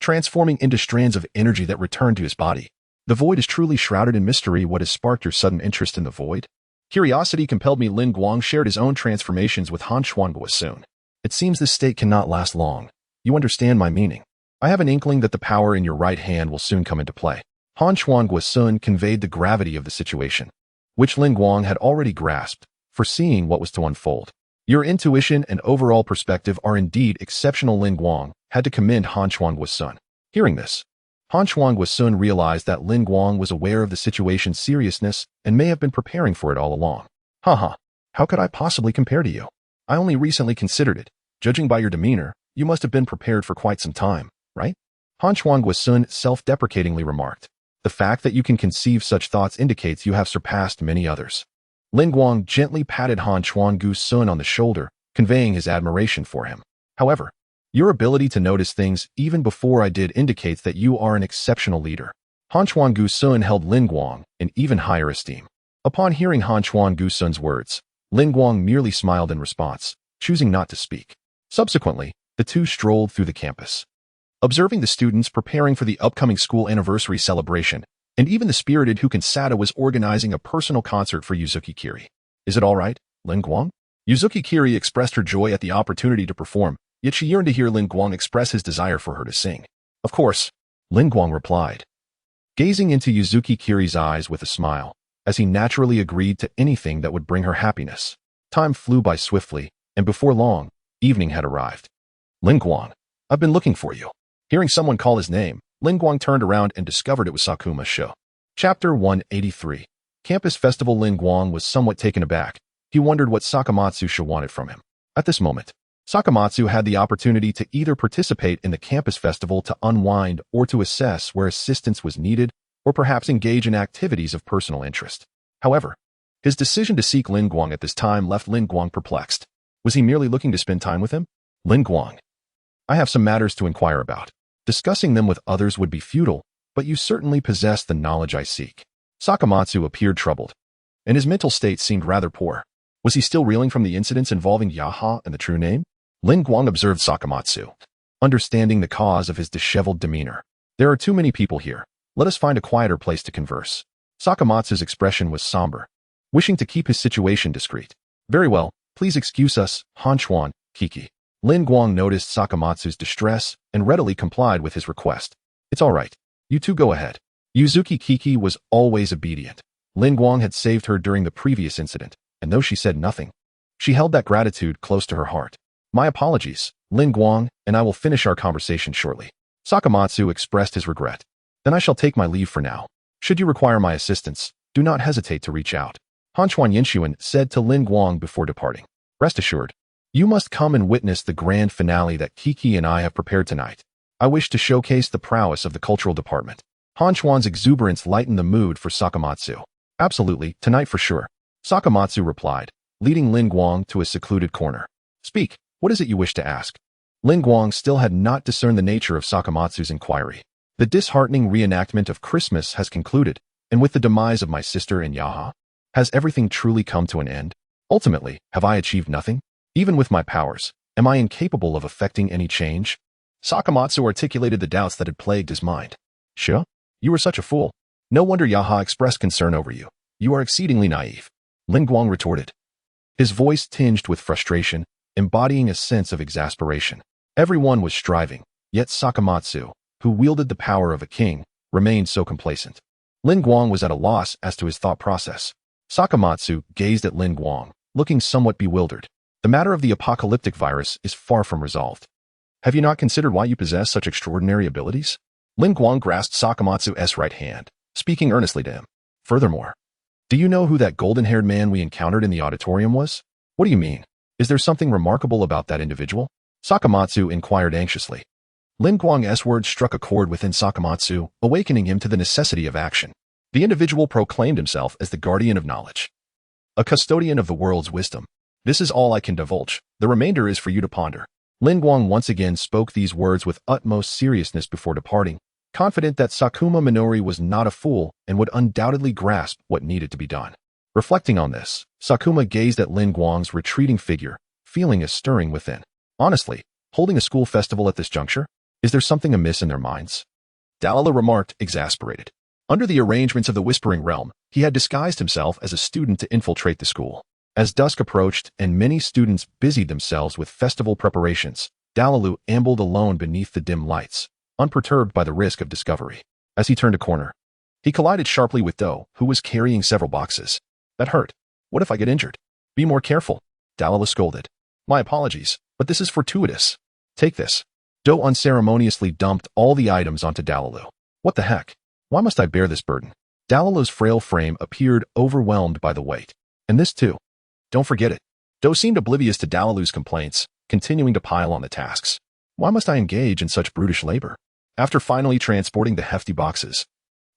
transforming into strands of energy that returned to his body. The void is truly shrouded in mystery. What has sparked your sudden interest in the void? Curiosity compelled me. Lin Guang shared his own transformations with Han Chuan Guosun. It seems this state cannot last long. You understand my meaning. I have an inkling that the power in your right hand will soon come into play. Han Chuan Guosun conveyed the gravity of the situation, which Lin Guang had already grasped, foreseeing what was to unfold. Your intuition and overall perspective are indeed exceptional. Lin Guang had to commend Han Chuan Guosun. Hearing this, Han Chuan Guosun realized that Lin Guang was aware of the situation's seriousness and may have been preparing for it all along. How could I possibly compare to you? I only recently considered it. Judging by your demeanor, you must have been prepared for quite some time, right? Han Chuan Guosun self-deprecatingly remarked. The fact that you can conceive such thoughts indicates you have surpassed many others. Lin Guang gently patted Han Chuan Guosun on the shoulder, conveying his admiration for him. However, your ability to notice things even before I did indicates that you are an exceptional leader. Han Chuan Guosun held Lin Guang in even higher esteem. Upon hearing Han Chuan Guosun's words, Lin Guang merely smiled in response, choosing not to speak. Subsequently, the two strolled through the campus. Observing the students preparing for the upcoming school anniversary celebration, and even the spirited Kaken Sada was organizing a personal concert for Yuzuki Kiri. Is it all right, Lin Guang? Yuzuki Kiri expressed her joy at the opportunity to perform, yet she yearned to hear Lin Guang express his desire for her to sing. Of course, Lin Guang replied, gazing into Yuzuki Kiri's eyes with a smile, as he naturally agreed to anything that would bring her happiness. Time flew by swiftly, and before long, evening had arrived. Lin Guang, I've been looking for you. Hearing someone call his name, Lin Guang turned around and discovered it was Sakuma Sho. Chapter 183. Campus Festival. Lin Guang was somewhat taken aback. He wondered what Sakamatsu Sho wanted from him. At this moment, Sakamatsu had the opportunity to either participate in the campus festival to unwind or to assess where assistance was needed, or perhaps engage in activities of personal interest. However, his decision to seek Lin Guang at this time left Lin Guang perplexed. Was he merely looking to spend time with him? Lin Guang, I have some matters to inquire about. Discussing them with others would be futile, but you certainly possess the knowledge I seek. Sakamatsu appeared troubled, and his mental state seemed rather poor. Was he still reeling from the incidents involving Yaha and the true name? Lin Guang observed Sakamatsu, understanding the cause of his disheveled demeanor. There are too many people here. Let us find a quieter place to converse. Sakamatsu's expression was somber, wishing to keep his situation discreet. Very well, please excuse us, Hanchuan, Kiki. Lin Guang noticed Sakamatsu's distress and readily complied with his request. It's all right. You two go ahead. Yuzuki Kiki was always obedient. Lin Guang had saved her during the previous incident, and though she said nothing, she held that gratitude close to her heart. My apologies, Lin Guang, and I will finish our conversation shortly. Sakamatsu expressed his regret. Then I shall take my leave for now. Should you require my assistance, do not hesitate to reach out. Hanchuan Yinshuan said to Lin Guang before departing. Rest assured, you must come and witness the grand finale that Kiki and I have prepared tonight. I wish to showcase the prowess of the cultural department. Hanchuan's exuberance lightened the mood for Sakamatsu. Absolutely, tonight for sure. Sakamatsu replied, leading Lin Guang to a secluded corner. Speak, what is it you wish to ask? Lin Guang still had not discerned the nature of Sakamatsu's inquiry. The disheartening reenactment of Christmas has concluded, and with the demise of my sister and Yaha, has everything truly come to an end? Ultimately, have I achieved nothing? Even with my powers, am I incapable of effecting any change? Sakamatsu articulated the doubts that had plagued his mind. Sure, you were such a fool. No wonder Yaha expressed concern over you. You are exceedingly naive. Lin Guang retorted, his voice tinged with frustration, embodying a sense of exasperation. Everyone was striving, yet Sakamatsu, who wielded the power of a king, remained so complacent. Lin Guang was at a loss as to his thought process. Sakamatsu gazed at Lin Guang, looking somewhat bewildered. The matter of the apocalyptic virus is far from resolved. Have you not considered why you possess such extraordinary abilities? Lin Guang grasped Sakamatsu's right hand, speaking earnestly to him. Furthermore, do you know who that golden-haired man we encountered in the auditorium was? What do you mean? Is there something remarkable about that individual? Sakamatsu inquired anxiously. Lin Guang's words struck a chord within Sakamatsu, awakening him to the necessity of action. The individual proclaimed himself as the guardian of knowledge, a custodian of the world's wisdom. This is all I can divulge. The remainder is for you to ponder. Lin Guang once again spoke these words with utmost seriousness before departing, confident that Sakuma Minori was not a fool and would undoubtedly grasp what needed to be done. Reflecting on this, Sakuma gazed at Lin Guang's retreating figure, feeling a stirring within. Honestly, holding a school festival at this juncture? Is there something amiss in their minds? Dalila remarked, exasperated. Under the arrangements of the Whispering Realm, he had disguised himself as a student to infiltrate the school. As dusk approached and many students busied themselves with festival preparations, Dalilu ambled alone beneath the dim lights, unperturbed by the risk of discovery. As he turned a corner, he collided sharply with Do, who was carrying several boxes. That hurt. What if I get injured? Be more careful, Dalilu scolded. My apologies, but this is fortuitous. Take this. Do unceremoniously dumped all the items onto Dalilu. What the heck? Why must I bear this burden? Dalilu's frail frame appeared overwhelmed by the weight. And this too. Don't forget it. Do seemed oblivious to Dalilu's complaints, continuing to pile on the tasks. Why must I engage in such brutish labor? After finally transporting the hefty boxes,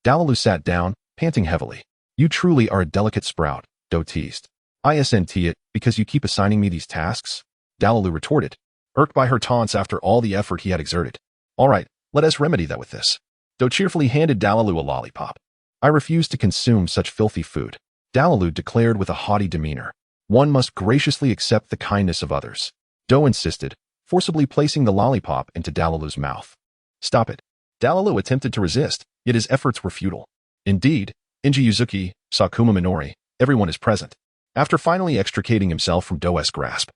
Dalilu sat down, panting heavily. You truly are a delicate sprout, Do teased. I isn't it because you keep assigning me these tasks? Dalilu retorted, irked by her taunts after all the effort he had exerted. All right, let us remedy that with this. Do cheerfully handed Dalilu a lollipop. I refuse to consume such filthy food, Dalilu declared with a haughty demeanor. One must graciously accept the kindness of others. Do insisted, forcibly placing the lollipop into Dalilu's mouth. Stop it. Dalilu attempted to resist, yet his efforts were futile. Indeed, Inji Yuzuki, Sakuma Minori, everyone is present. After finally extricating himself from Do's grasp,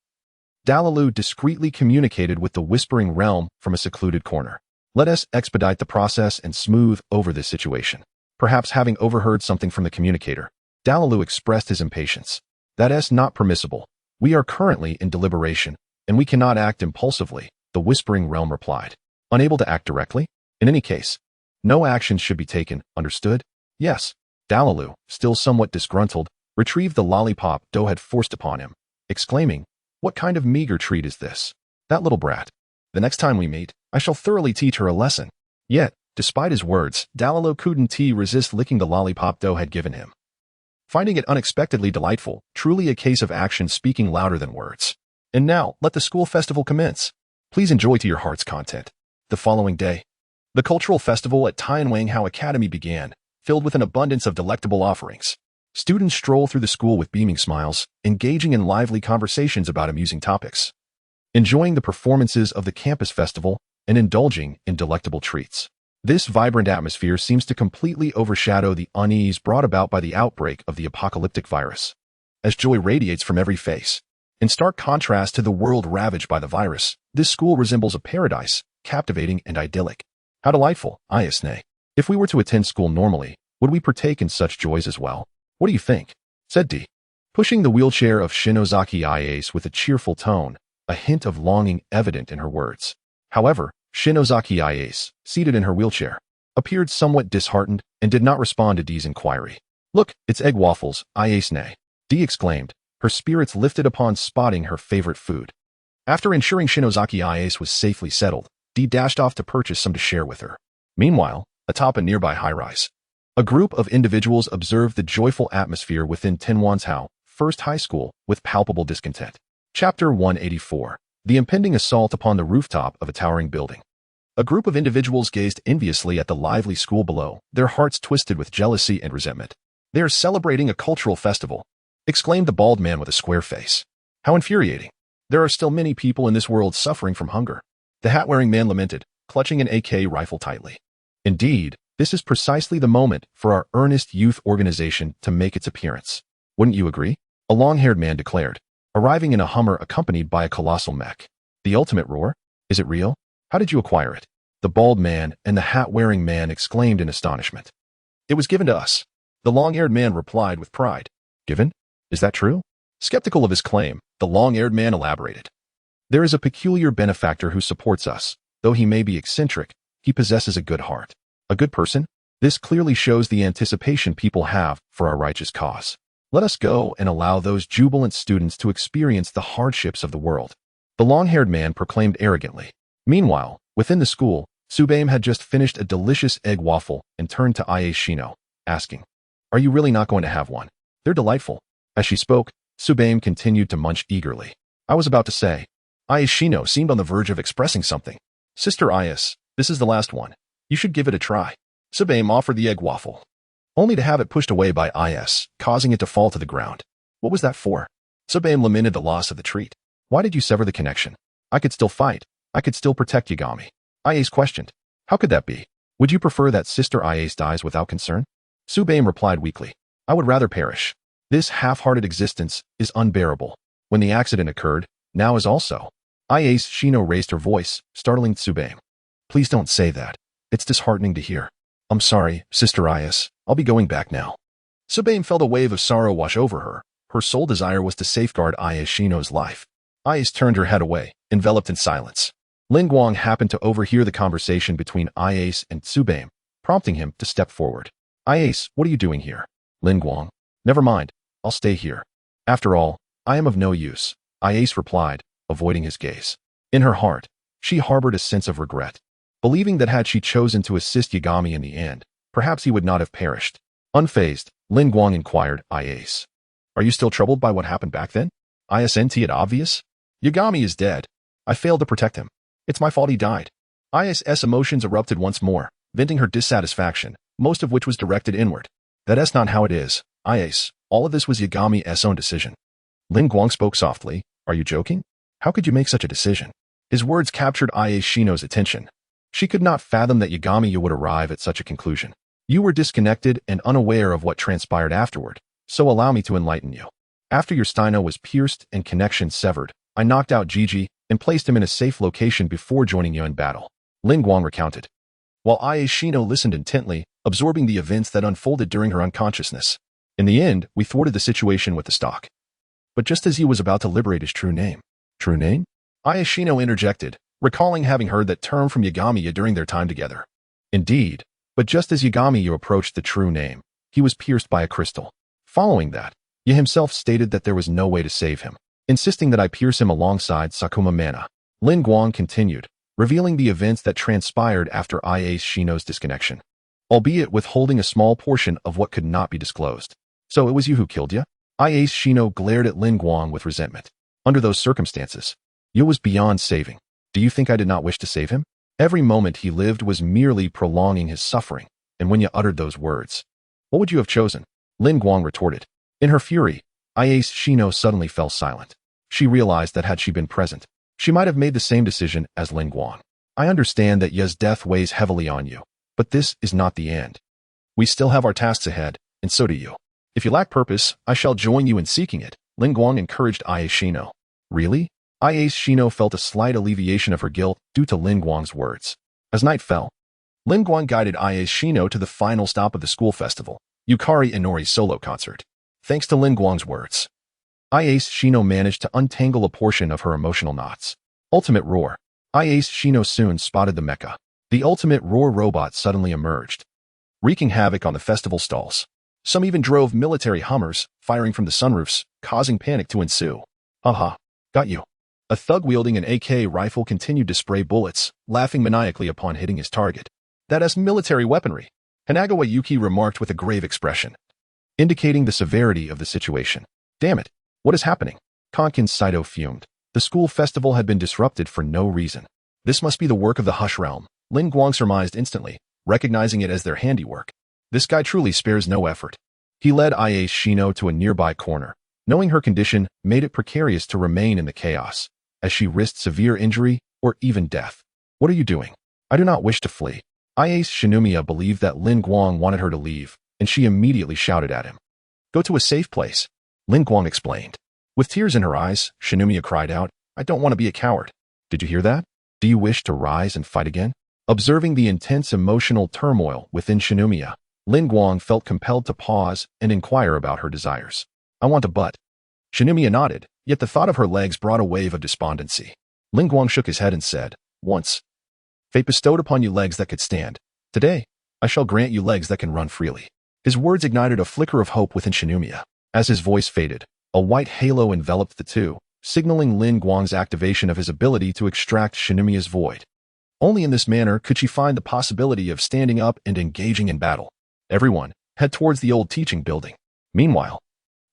Dalilu discreetly communicated with the Whispering Realm from a secluded corner. Let us expedite the process and smooth over this situation. Perhaps having overheard something from the communicator, Dalilu expressed his impatience. That is not permissible. We are currently in deliberation, and we cannot act impulsively, the Whispering Realm replied. unable to act directly? In any case, no actions should be taken, understood? Yes. Dalalu, still somewhat disgruntled, retrieved the lollipop Do had forced upon him, exclaiming, "What kind of meager treat is this? That little brat. The next time we meet, I shall thoroughly teach her a lesson." Yet, despite his words, Dalalu couldn't resist licking the lollipop Do had given him, finding it unexpectedly delightful, truly a case of action speaking louder than words. And now, let the school festival commence. Please enjoy to your heart's content. The following day, the cultural festival at Tianwanghao Academy began, filled with an abundance of delectable offerings. Students stroll through the school with beaming smiles, engaging in lively conversations about amusing topics, enjoying the performances of the campus festival, and indulging in delectable treats. This vibrant atmosphere seems to completely overshadow the unease brought about by the outbreak of the apocalyptic virus, as joy radiates from every face. In stark contrast to the world ravaged by the virus, this school resembles a paradise, captivating and idyllic. How delightful, Ayasne. If we were to attend school normally, would we partake in such joys as well? What do you think? Said D, pushing the wheelchair of Shinozaki Ayase with a cheerful tone, a hint of longing evident in her words. However, Shinozaki Ayase, seated in her wheelchair, appeared somewhat disheartened and did not respond to D's inquiry. "Look, it's egg waffles, Ayase," D exclaimed, her spirits lifted upon spotting her favorite food. After ensuring Shinozaki Ayase was safely settled, D dashed off to purchase some to share with her. Meanwhile, atop a nearby high-rise, a group of individuals observed the joyful atmosphere within Tianwanzhao First High School with palpable discontent. Chapter 184. The impending assault upon the rooftop of a towering building. A group of individuals gazed enviously at the lively school below, their hearts twisted with jealousy and resentment. "They are celebrating a cultural festival," exclaimed the bald man with a square face. "How infuriating. There are still many people in this world suffering from hunger." The hat-wearing man lamented, clutching an AK rifle tightly. "Indeed, this is precisely the moment for our earnest youth organization to make its appearance. Wouldn't you agree?" A long-haired man declared, arriving in a Hummer accompanied by a colossal mech. "The ultimate roar? Is it real? How did you acquire it?" The bald man and the hat-wearing man exclaimed in astonishment. "It was given to us," the long-haired man replied with pride. "Given? Is that true?" Skeptical of his claim, the long-haired man elaborated. "There is a peculiar benefactor who supports us. Though he may be eccentric, he possesses a good heart. A good person? This clearly shows the anticipation people have for our righteous cause. Let us go and allow those jubilant students to experience the hardships of the world," the long-haired man proclaimed arrogantly. Meanwhile, within the school, Subame had just finished a delicious egg waffle and turned to Ie Shino, asking, "Are you really not going to have one? They're delightful." As she spoke, Subame continued to munch eagerly. "I was about to say." Ie Shino seemed on the verge of expressing something. "Sister Ias, this is the last one. You should give it a try." Subame offered the egg waffle, only to have it pushed away by Ias, causing it to fall to the ground. "What was that for?" Subame lamented the loss of the treat. "Why did you sever the connection? I could still fight. I could still protect Yagami." Ias questioned. "How could that be? Would you prefer that Sister Ias dies without concern?" Subame replied weakly. "I would rather perish. This half-hearted existence is unbearable. When the accident occurred, now is also." Ias Shino raised her voice, startling Subame. "Please don't say that. It's disheartening to hear. I'm sorry, Sister Ias. I'll be going back now." Subame felt a wave of sorrow wash over her. Her sole desire was to safeguard Ias Shino's life. Ias turned her head away, enveloped in silence. Lin Guang happened to overhear the conversation between Ias and Subame, prompting him to step forward. "Ias, what are you doing here?" Lin Guang. "Never mind. I'll stay here. After all, I am of no use," Ias replied, avoiding his gaze. In her heart, she harbored a sense of regret, believing that had she chosen to assist Yagami in the end, perhaps he would not have perished. Unfazed, Lin Guang inquired, "Ias, are you still troubled by what happened back then? Isn't it obvious? Yagami is dead. I failed to protect him. It's my fault he died." Ias's emotions erupted once more, venting her dissatisfaction, most of which was directed inward. "That's not how it is, Ias. All of this was Yagami's own decision." Lin Guang spoke softly. "Are you joking? How could you make such a decision?" His words captured Ie Shino's attention. She could not fathom that Yagami would arrive at such a conclusion. "You were disconnected and unaware of what transpired afterward, so allow me to enlighten you. After your Steino was pierced and connection severed, I knocked out Gigi and placed him in a safe location before joining you in battle," Lin Guang recounted, while Ie Shino listened intently, absorbing the events that unfolded during her unconsciousness. "In the end, we thwarted the situation with the stock. But just as he was about to liberate his true name." "True name?" Ie Shino interjected, recalling having heard that term from Yagami during their time together. Indeed, but just as Yagami approached the true name, he was pierced by a crystal. Following that, Ye himself stated that there was no way to save him, insisting that I pierce him alongside Sakuma Mana. Lin Guang continued, revealing the events that transpired after Iace Shino's disconnection, albeit withholding a small portion of what could not be disclosed. So it was you who killed Ye? Iace Shino glared at Lin Guang with resentment. Under those circumstances, Ye was beyond saving. Do you think I did not wish to save him? Every moment he lived was merely prolonging his suffering, and when Ye uttered those words, what would you have chosen? Lin Guang retorted. In her fury, Iace Shino suddenly fell silent. She realized that had she been present, she might have made the same decision as Lin Guang. I understand that Ye's death weighs heavily on you, but this is not the end. We still have our tasks ahead, and so do you. If you lack purpose, I shall join you in seeking it, Lin Guang encouraged Iace Shino. Really? Iace Shino felt a slight alleviation of her guilt due to Lin Guang's words. As night fell, Lin Guang guided Iace Shino to the final stop of the school festival, Yukari Inori's solo concert. Thanks to Lin Guang's words, Iace Shino managed to untangle a portion of her emotional knots. Ultimate Roar. Iace Shino soon spotted the mecha. The Ultimate Roar robot suddenly emerged, wreaking havoc on the festival stalls. Some even drove military Hummers, firing from the sunroofs, causing panic to ensue. Haha, got you. A thug wielding an AK rifle continued to spray bullets, laughing maniacally upon hitting his target. That is military weaponry, Hanagawa Yuki remarked with a grave expression, indicating the severity of the situation. Damn it, what is happening? Konkin Saito fumed. The school festival had been disrupted for no reason. This must be the work of the Hush Realm, Lin Guang surmised instantly, recognizing it as their handiwork. This guy truly spares no effort. He led Iace Shino to a nearby corner. Knowing her condition made it precarious to remain in the chaos, as she risked severe injury or even death. What are you doing? I do not wish to flee. Iace Shinomiya believed that Lin Guang wanted her to leave, and she immediately shouted at him. Go to a safe place, Lin Guang explained. With tears in her eyes, Shinomiya cried out, I don't want to be a coward. Did you hear that? Do you wish to rise and fight again? Observing the intense emotional turmoil within Shinomiya, Lin Guang felt compelled to pause and inquire about her desires. I want a butt. Shinomiya nodded, yet the thought of her legs brought a wave of despondency. Lin Guang shook his head and said, Once, fate bestowed upon you legs that could stand. Today, I shall grant you legs that can run freely. His words ignited a flicker of hope within Shinomiya. As his voice faded, a white halo enveloped the two, signaling Lin Guang's activation of his ability to extract Shinomiya's void. Only in this manner could she find the possibility of standing up and engaging in battle. Everyone, head towards the old teaching building. Meanwhile,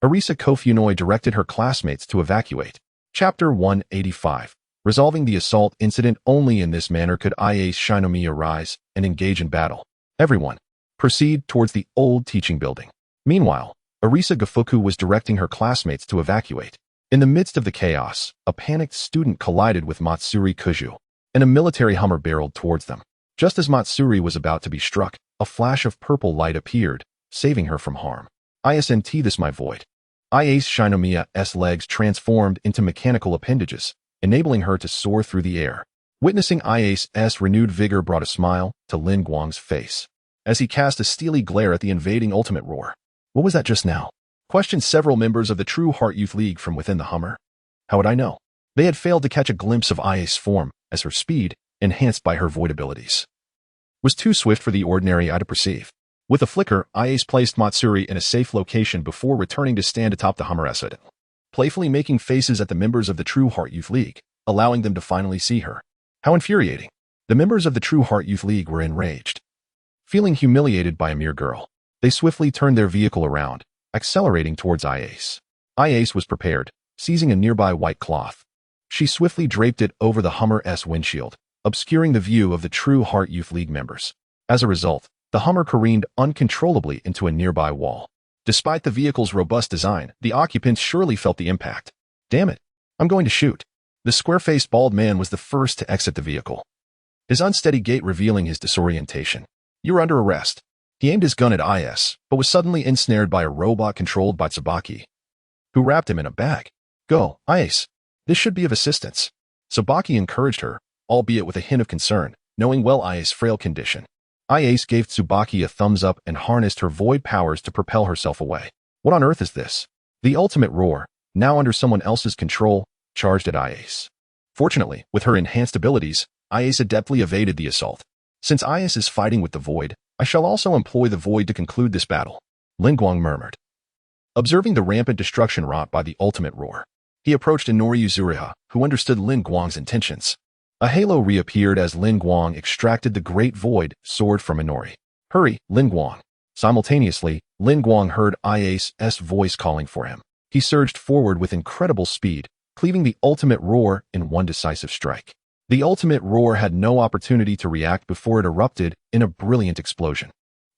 Arisa Kofunoi directed her classmates to evacuate. Chapter 185. Resolving the assault incident. Only in this manner could Iace Shinomiya rise and engage in battle. Everyone, proceed towards the old teaching building. Meanwhile, Arisa Gafuku was directing her classmates to evacuate. In the midst of the chaos, a panicked student collided with Matsuri Kuju, and a military Hummer barreled towards them. Just as Matsuri was about to be struck, a flash of purple light appeared, saving her from harm. ISNT this my void. Iace Shinomiya's legs transformed into mechanical appendages, enabling her to soar through the air. Witnessing Iace's renewed vigor brought a smile to Lin Guang's face, as he cast a steely glare at the invading Ultimate Roar. What was that just now? Questioned several members of the True Heart Youth League from within the Hummer. How would I know? They had failed to catch a glimpse of Iace's form, as her speed, enhanced by her void abilities, was too swift for the ordinary eye to perceive. With a flicker, Iace placed Matsuri in a safe location before returning to stand atop the Hummer Citadel, playfully making faces at the members of the True Heart Youth League, allowing them to finally see her. How infuriating. The members of the True Heart Youth League were enraged. Feeling humiliated by a mere girl, they swiftly turned their vehicle around, accelerating towards Iace. Iace was prepared, seizing a nearby white cloth. She swiftly draped it over the Hummer's windshield, obscuring the view of the True Heart Youth League members. As a result, the Hummer careened uncontrollably into a nearby wall. Despite the vehicle's robust design, the occupants surely felt the impact. Damn it, I'm going to shoot. The square-faced bald man was the first to exit the vehicle, his unsteady gait revealing his disorientation. You're under arrest. He aimed his gun at Iace, but was suddenly ensnared by a robot controlled by Tsubaki, who wrapped him in a bag. Go, Iace. This should be of assistance. Tsubaki encouraged her, albeit with a hint of concern, knowing well Iace's frail condition. Iace gave Tsubaki a thumbs up and harnessed her void powers to propel herself away. What on earth is this? The Ultimate Roar, now under someone else's control, charged at Iace. Fortunately, with her enhanced abilities, Ias adeptly evaded the assault. Since Ias is fighting with the void, I shall also employ the void to conclude this battle, Lin Guang murmured. Observing the rampant destruction wrought by the ultimate roar, he approached Inori Uzuriha, who understood Lin Guang's intentions. A halo reappeared as Lin Guang extracted the great void sword from Inori. Hurry, Lin Guang. Simultaneously, Lin Guang heard Ias's voice calling for him. He surged forward with incredible speed, cleaving the ultimate roar in one decisive strike. The ultimate roar had no opportunity to react before it erupted in a brilliant explosion.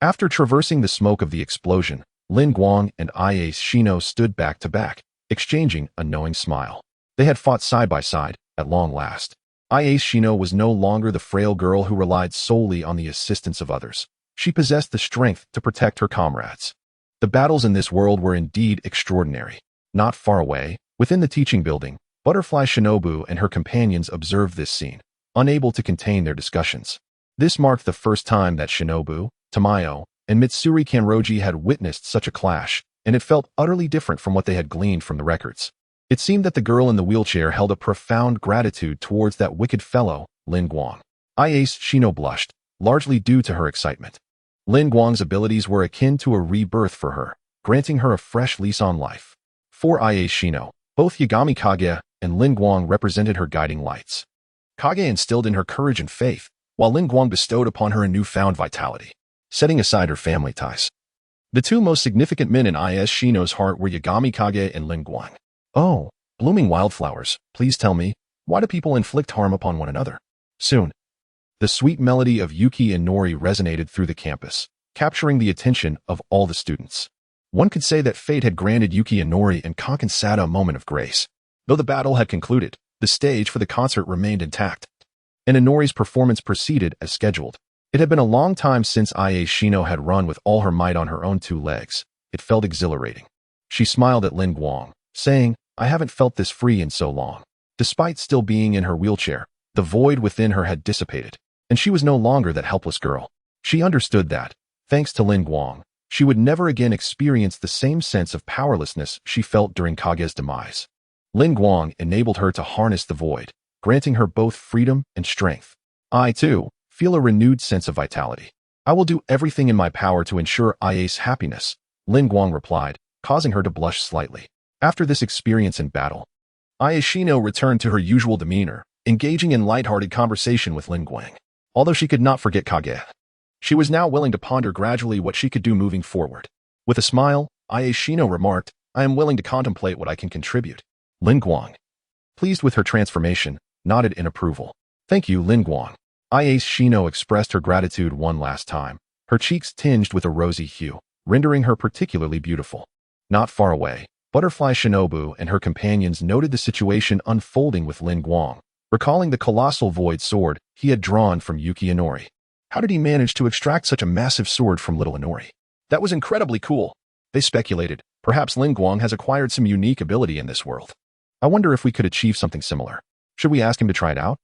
After traversing the smoke of the explosion, Lin Guang and Ias Shino stood back to back, exchanging a knowing smile. They had fought side by side, at long last. Ias Shino was no longer the frail girl who relied solely on the assistance of others. She possessed the strength to protect her comrades. The battles in this world were indeed extraordinary. Not far away, within the teaching building, Butterfly Shinobu and her companions observed this scene, unable to contain their discussions. This marked the first time that Shinobu, Tamayo, and Mitsuri Kanroji had witnessed such a clash, and it felt utterly different from what they had gleaned from the records. It seemed that the girl in the wheelchair held a profound gratitude towards that wicked fellow, Lin Guang. Ias Shino blushed, largely due to her excitement. Lin Guang's abilities were akin to a rebirth for her, granting her a fresh lease on life. For Ias Shino, both Yagami Kage and Lin Guang represented her guiding lights. Kage instilled in her courage and faith, while Lin Guang bestowed upon her a newfound vitality, setting aside her family ties. The two most significant men in Ias Shino's heart were Yagami Kage and Lin Guang. Oh, blooming wildflowers, please tell me, why do people inflict harm upon one another? Soon, the sweet melody of Yuki and Nori resonated through the campus, capturing the attention of all the students. One could say that fate had granted Yuki and Nori and Kankensada a moment of grace. Though the battle had concluded, the stage for the concert remained intact, and Inori's performance proceeded as scheduled. It had been a long time since Ias Shino had run with all her might on her own two legs. It felt exhilarating. She smiled at Lin Guang, saying, I haven't felt this free in so long. Despite still being in her wheelchair, the void within her had dissipated, and she was no longer that helpless girl. She understood that, thanks to Lin Guang, she would never again experience the same sense of powerlessness she felt during Kage's demise. Lin Guang enabled her to harness the void, granting her both freedom and strength. I, too, feel a renewed sense of vitality. I will do everything in my power to ensure Ias' happiness, Lin Guang replied, causing her to blush slightly. After this experience in battle, Ias Shino returned to her usual demeanor, engaging in light-hearted conversation with Lin Guang. Although she could not forget Kage, she was now willing to ponder gradually what she could do moving forward. With a smile, Ias Shino remarked, I am willing to contemplate what I can contribute. Lin Guang, pleased with her transformation, nodded in approval. Thank you, Lin Guang. Ias Shino expressed her gratitude one last time, her cheeks tinged with a rosy hue, rendering her particularly beautiful. Not far away, Butterfly Shinobu and her companions noted the situation unfolding with Lin Guang, recalling the colossal void sword he had drawn from Yuki Inori. How did he manage to extract such a massive sword from little Inori? That was incredibly cool. They speculated, perhaps Lin Guang has acquired some unique ability in this world. I wonder if we could achieve something similar. Should we ask him to try it out?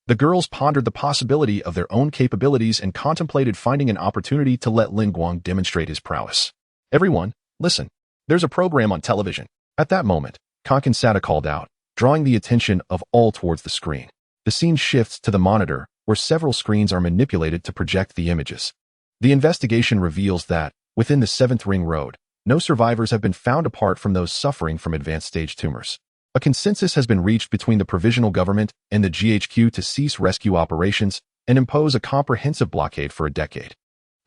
The girls pondered the possibility of their own capabilities and contemplated finding an opportunity to let Lin Guang demonstrate his prowess. Everyone, listen. There's a program on television. At that moment, Kankensada called out, drawing the attention of all towards the screen. The scene shifts to the monitor, where several screens are manipulated to project the images. The investigation reveals that, within the 7th Ring Road, no survivors have been found apart from those suffering from advanced stage tumors. A consensus has been reached between the provisional government and the GHQ to cease rescue operations and impose a comprehensive blockade for a decade.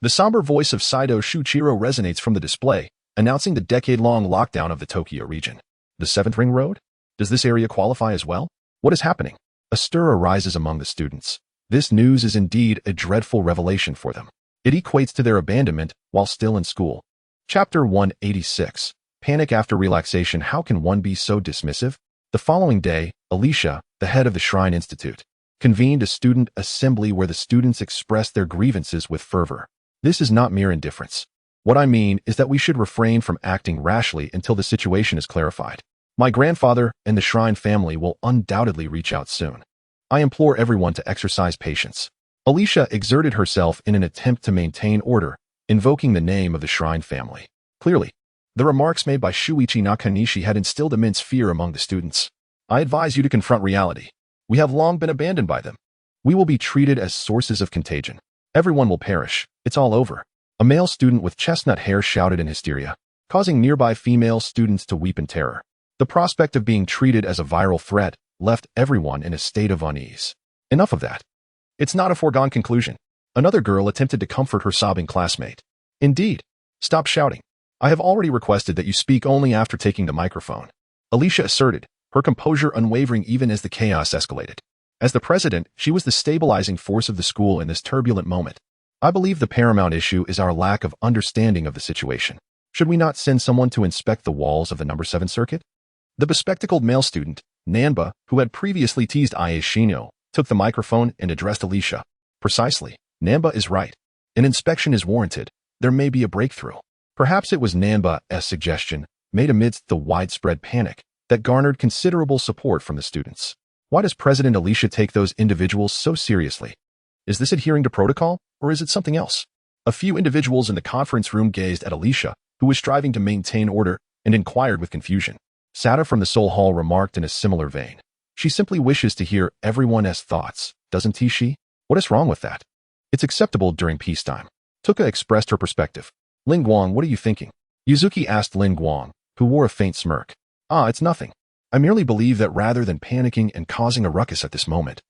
The somber voice of Saido Shuichiro resonates from the display, announcing the decade-long lockdown of the Tokyo region. The 7th Ring Road? Does this area qualify as well? What is happening? A stir arises among the students. This news is indeed a dreadful revelation for them. It equates to their abandonment while still in school. Chapter 186. Panic after relaxation. How can one be so dismissive? The following day, Alicia, the head of the Shrine Institute, convened a student assembly where the students expressed their grievances with fervor. This is not mere indifference. What I mean is that we should refrain from acting rashly until the situation is clarified. My grandfather and the Shrine family will undoubtedly reach out soon. I implore everyone to exercise patience. Alicia exerted herself in an attempt to maintain order, invoking the name of the Shrine family. Clearly, the remarks made by Shuichi Nakanishi had instilled immense fear among the students. I advise you to confront reality. We have long been abandoned by them. We will be treated as sources of contagion. Everyone will perish. It's all over. A male student with chestnut hair shouted in hysteria, causing nearby female students to weep in terror. The prospect of being treated as a viral threat left everyone in a state of unease. Enough of that. It's not a foregone conclusion. Another girl attempted to comfort her sobbing classmate. Indeed. Stop shouting. I have already requested that you speak only after taking the microphone. Alicia asserted, her composure unwavering even as the chaos escalated. As the president, she was the stabilizing force of the school in this turbulent moment. I believe the paramount issue is our lack of understanding of the situation. Should we not send someone to inspect the walls of the number 7 circuit? The bespectacled male student, Nanba, who had previously teased Ayashino, took the microphone and addressed Alicia. Precisely. Nanba is right. An inspection is warranted. There may be a breakthrough. Perhaps it was Nanba's suggestion, made amidst the widespread panic, that garnered considerable support from the students. Why does President Alicia take those individuals so seriously? Is this adhering to protocol, or is it something else? A few individuals in the conference room gazed at Alicia, who was striving to maintain order, and inquired with confusion. Sada from the Soul Hall remarked in a similar vein. She simply wishes to hear everyone's thoughts, doesn't she? What is wrong with that? It's acceptable during peacetime. Tuka expressed her perspective. Lin Guang, what are you thinking? Yuzuki asked Lin Guang, who wore a faint smirk. It's nothing. I merely believe that rather than panicking and causing a ruckus at this moment,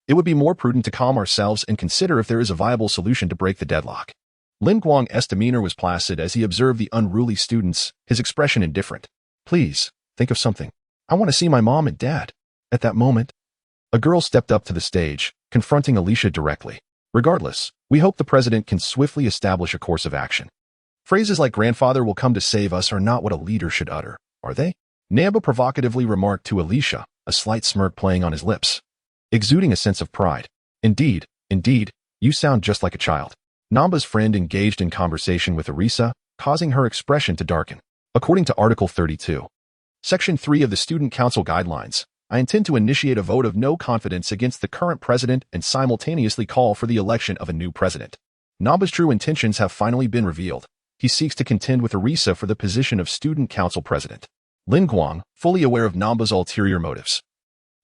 it would be more prudent to calm ourselves and consider if there is a viable solution to break the deadlock. Lin Guang's demeanor was placid as he observed the unruly students, his expression indifferent. Please, think of something. I want to see my mom and dad. At that moment, a girl stepped up to the stage, confronting Alicia directly. Regardless, we hope the president can swiftly establish a course of action. Phrases like grandfather will come to save us are not what a leader should utter, are they? Namba provocatively remarked to Alicia, a slight smirk playing on his lips, exuding a sense of pride. Indeed, you sound just like a child. Namba's friend engaged in conversation with Arisa, causing her expression to darken. According to Article 32, Section 3 of the Student Council Guidelines, I intend to initiate a vote of no confidence against the current president and simultaneously call for the election of a new president. Namba's true intentions have finally been revealed. He seeks to contend with Arisa for the position of Student Council President. Lin Guang, fully aware of Namba's ulterior motives,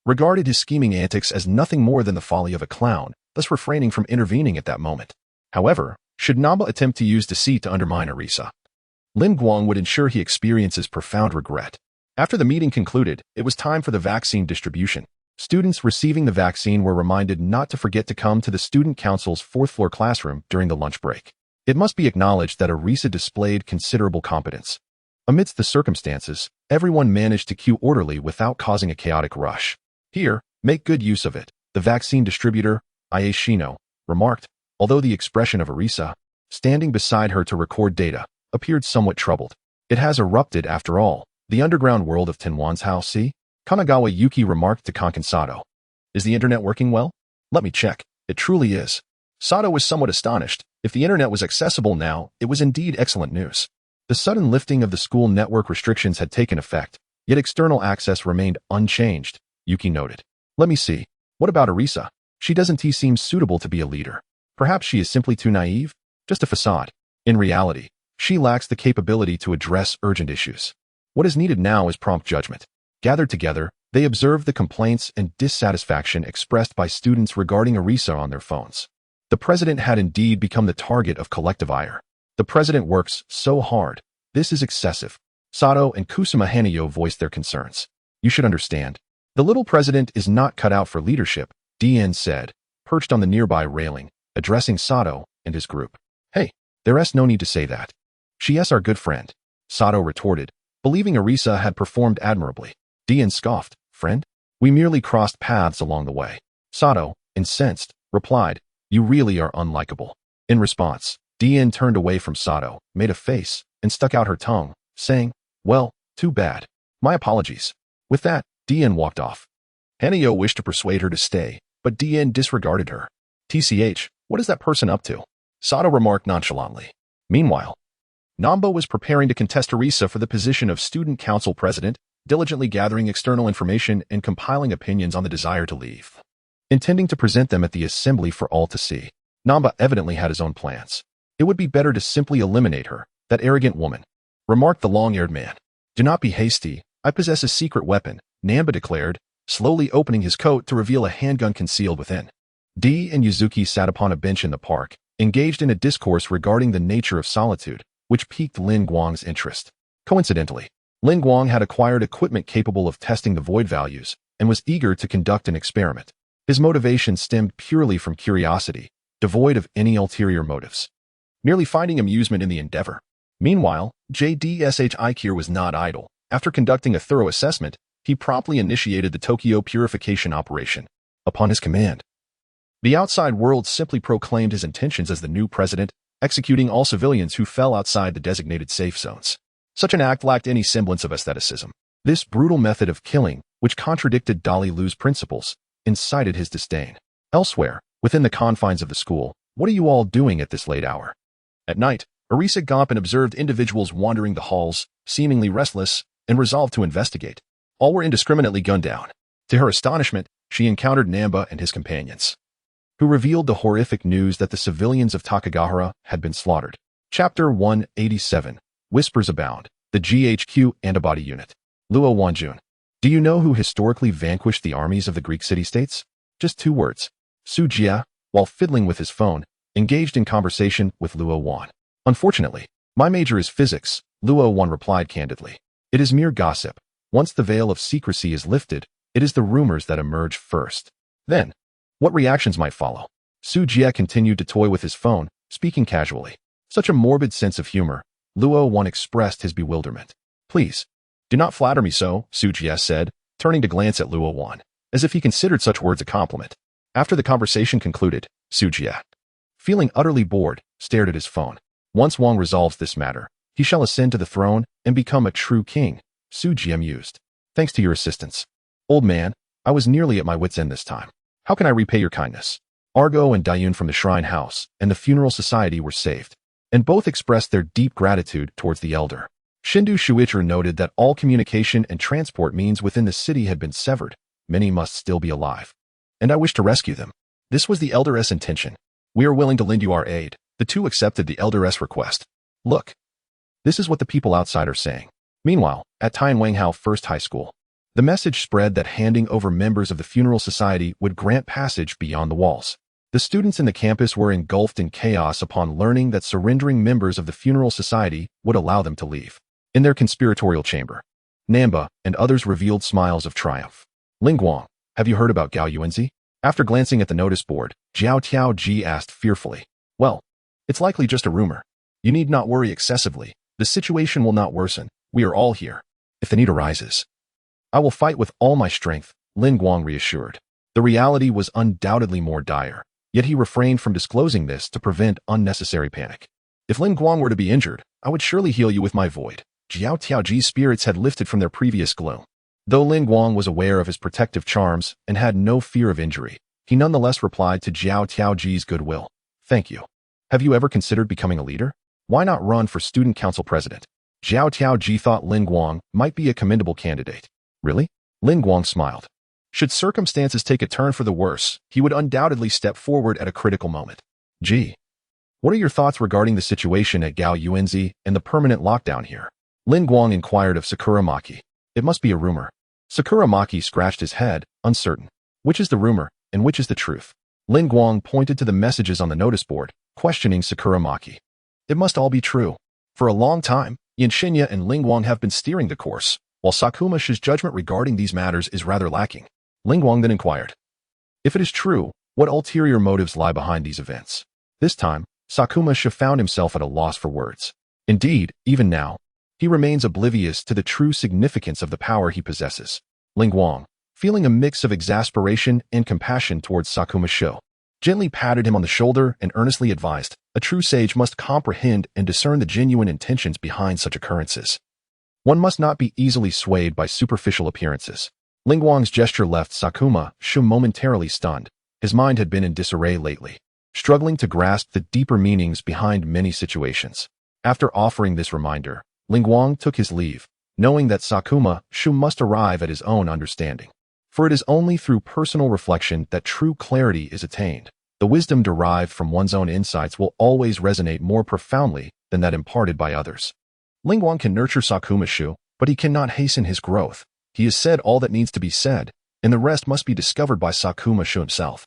regarded his scheming antics as nothing more than the folly of a clown, thus refraining from intervening at that moment. However, should Namba attempt to use deceit to undermine Arisa, Lin Guang would ensure he experiences profound regret. After the meeting concluded, it was time for the vaccine distribution. Students receiving the vaccine were reminded not to forget to come to the Student Council's 4th-floor classroom during the lunch break. It must be acknowledged that Arisa displayed considerable competence. Amidst the circumstances, everyone managed to queue orderly without causing a chaotic rush. Here, make good use of it, the vaccine distributor, Ayashino, remarked, although the expression of Arisa, standing beside her to record data, appeared somewhat troubled. It has erupted after all, the underground world of Tenwan's house, see? Kanagawa Yuki remarked to Kankan Sato. Is the internet working well? Let me check. It truly is. Sato was somewhat astonished. If the internet was accessible now, it was indeed excellent news. The sudden lifting of the school network restrictions had taken effect, yet external access remained unchanged, Yuki noted. Let me see. What about Arisa? She doesn't seem suitable to be a leader. Perhaps she is simply too naive? Just a facade. In reality, she lacks the capability to address urgent issues. What is needed now is prompt judgment. Gathered together, they observed the complaints and dissatisfaction expressed by students regarding Arisa on their phones. The president had indeed become the target of collective ire. The president works so hard. This is excessive. Sato and Kusuma Hanayo voiced their concerns. You should understand. The little president is not cut out for leadership, DN said, perched on the nearby railing, addressing Sato and his group. Hey, there's no need to say that. She's our good friend, Sato retorted, believing Arisa had performed admirably. DN scoffed, friend? We merely crossed paths along the way. Sato, incensed, replied, you really are unlikable. In response, DN turned away from Sato, made a face, and stuck out her tongue, saying, well, too bad. My apologies. With that, DN walked off. Hanayo wished to persuade her to stay, but DN disregarded her. TCH, what is that person up to? Sato remarked nonchalantly. Meanwhile, Namba was preparing to contest Arisa for the position of Student Council President, diligently gathering external information and compiling opinions on the desire to leave, intending to present them at the assembly for all to see. Namba evidently had his own plans. It would be better to simply eliminate her, that arrogant woman, remarked the long-haired man. Do not be hasty. I possess a secret weapon, Namba declared, slowly opening his coat to reveal a handgun concealed within. D and Yuzuki sat upon a bench in the park, engaged in a discourse regarding the nature of solitude, which piqued Lin Guang's interest. Coincidentally, Lin Guang had acquired equipment capable of testing the void values and was eager to conduct an experiment. His motivation stemmed purely from curiosity, devoid of any ulterior motives. Merely finding amusement in the endeavor. Meanwhile, JDSHIQ was not idle. After conducting a thorough assessment, he promptly initiated the Tokyo purification operation. Upon his command, the outside world simply proclaimed his intentions as the new president, executing all civilians who fell outside the designated safe zones. Such an act lacked any semblance of aestheticism. This brutal method of killing, which contradicted Dali Lu's principles, incited his disdain. Elsewhere, within the confines of the school, what are you all doing at this late hour? At night, Arisa Gompan observed individuals wandering the halls, seemingly restless, and resolved to investigate. All were indiscriminately gunned down. To her astonishment, she encountered Namba and his companions, who revealed the horrific news that the civilians of Takagahara had been slaughtered. Chapter 187. Whispers Abound. The GHQ Antibody Unit. Luo Wanjun. Do you know who historically vanquished the armies of the Greek city-states? Just 2 words. Su Jia, while fiddling with his phone, engaged in conversation with Luo Wan. Unfortunately, my major is physics, Luo Wan replied candidly. It is mere gossip. Once the veil of secrecy is lifted, it is the rumors that emerge first. Then, what reactions might follow? Su Jia continued to toy with his phone, speaking casually. Such a morbid sense of humor. Luo Wan expressed his bewilderment. Please, do not flatter me so, Su Jia said, turning to glance at Luo Wan, as if he considered such words a compliment. After the conversation concluded, Su Jia, feeling utterly bored, stared at his phone. Once Wang resolves this matter, he shall ascend to the throne and become a true king, Su Jia mused. Thanks to your assistance. Old man, I was nearly at my wit's end this time. How can I repay your kindness? Argo and Dayun from the Shrine House and the Funeral Society were saved, and both expressed their deep gratitude towards the elder. Shindu Shuichiro noted that all communication and transport means within the city had been severed. Many must still be alive, and I wish to rescue them. This was the elder's intention. We are willing to lend you our aid. The two accepted the elder's request. Look, this is what the people outside are saying. Meanwhile, at Tianwanghao First High School, the message spread that handing over members of the Funeral Society would grant passage beyond the walls. The students in the campus were engulfed in chaos upon learning that surrendering members of the Funeral Society would allow them to leave. In their conspiratorial chamber, Namba and others revealed smiles of triumph. Lin Guang, have you heard about Gao Yuanzi? After glancing at the notice board, Jiao Tiaoji asked fearfully. Well, it's likely just a rumor. You need not worry excessively. The situation will not worsen. We are all here. If the need arises, I will fight with all my strength, Lin Guang reassured. The reality was undoubtedly more dire, yet he refrained from disclosing this to prevent unnecessary panic. If Lin Guang were to be injured, I would surely heal you with my void. Jiao Tiaoji's spirits had lifted from their previous gloom. Though Lin Guang was aware of his protective charms and had no fear of injury, he nonetheless replied to Jiao Tiaoji's goodwill. Thank you. Have you ever considered becoming a leader? Why not run for student council president? Jiao Tiaoji thought Lin Guang might be a commendable candidate. Really? Lin Guang smiled. Should circumstances take a turn for the worse, he would undoubtedly step forward at a critical moment. Gee, what are your thoughts regarding the situation at Gao Yuanzi and the permanent lockdown here? Lin Guang inquired of Sakura Maki. It must be a rumor. Sakura Maki scratched his head, uncertain. Which is the rumor, and which is the truth? Lin Guang pointed to the messages on the notice board, questioning Sakura Maki. It must all be true. For a long time, Shinya and Lin Guang have been steering the course, while Sakuma's judgment regarding these matters is rather lacking. Lin Guang then inquired. If it is true, what ulterior motives lie behind these events? This time, Sakuma found himself at a loss for words. Indeed, even now, he remains oblivious to the true significance of the power he possesses. Lin Guang, feeling a mix of exasperation and compassion towards Sakuma, gently patted him on the shoulder and earnestly advised, a true sage must comprehend and discern the genuine intentions behind such occurrences. One must not be easily swayed by superficial appearances. Lin Guang's gesture left Sakuma momentarily stunned. His mind had been in disarray lately, struggling to grasp the deeper meanings behind many situations. After offering this reminder, Lin Guang took his leave, knowing that Sakuma must arrive at his own understanding. For it is only through personal reflection that true clarity is attained. The wisdom derived from one's own insights will always resonate more profoundly than that imparted by others. Lin Guang can nurture Sakuma, but he cannot hasten his growth. He has said all that needs to be said, and the rest must be discovered by Sakuma Shu himself.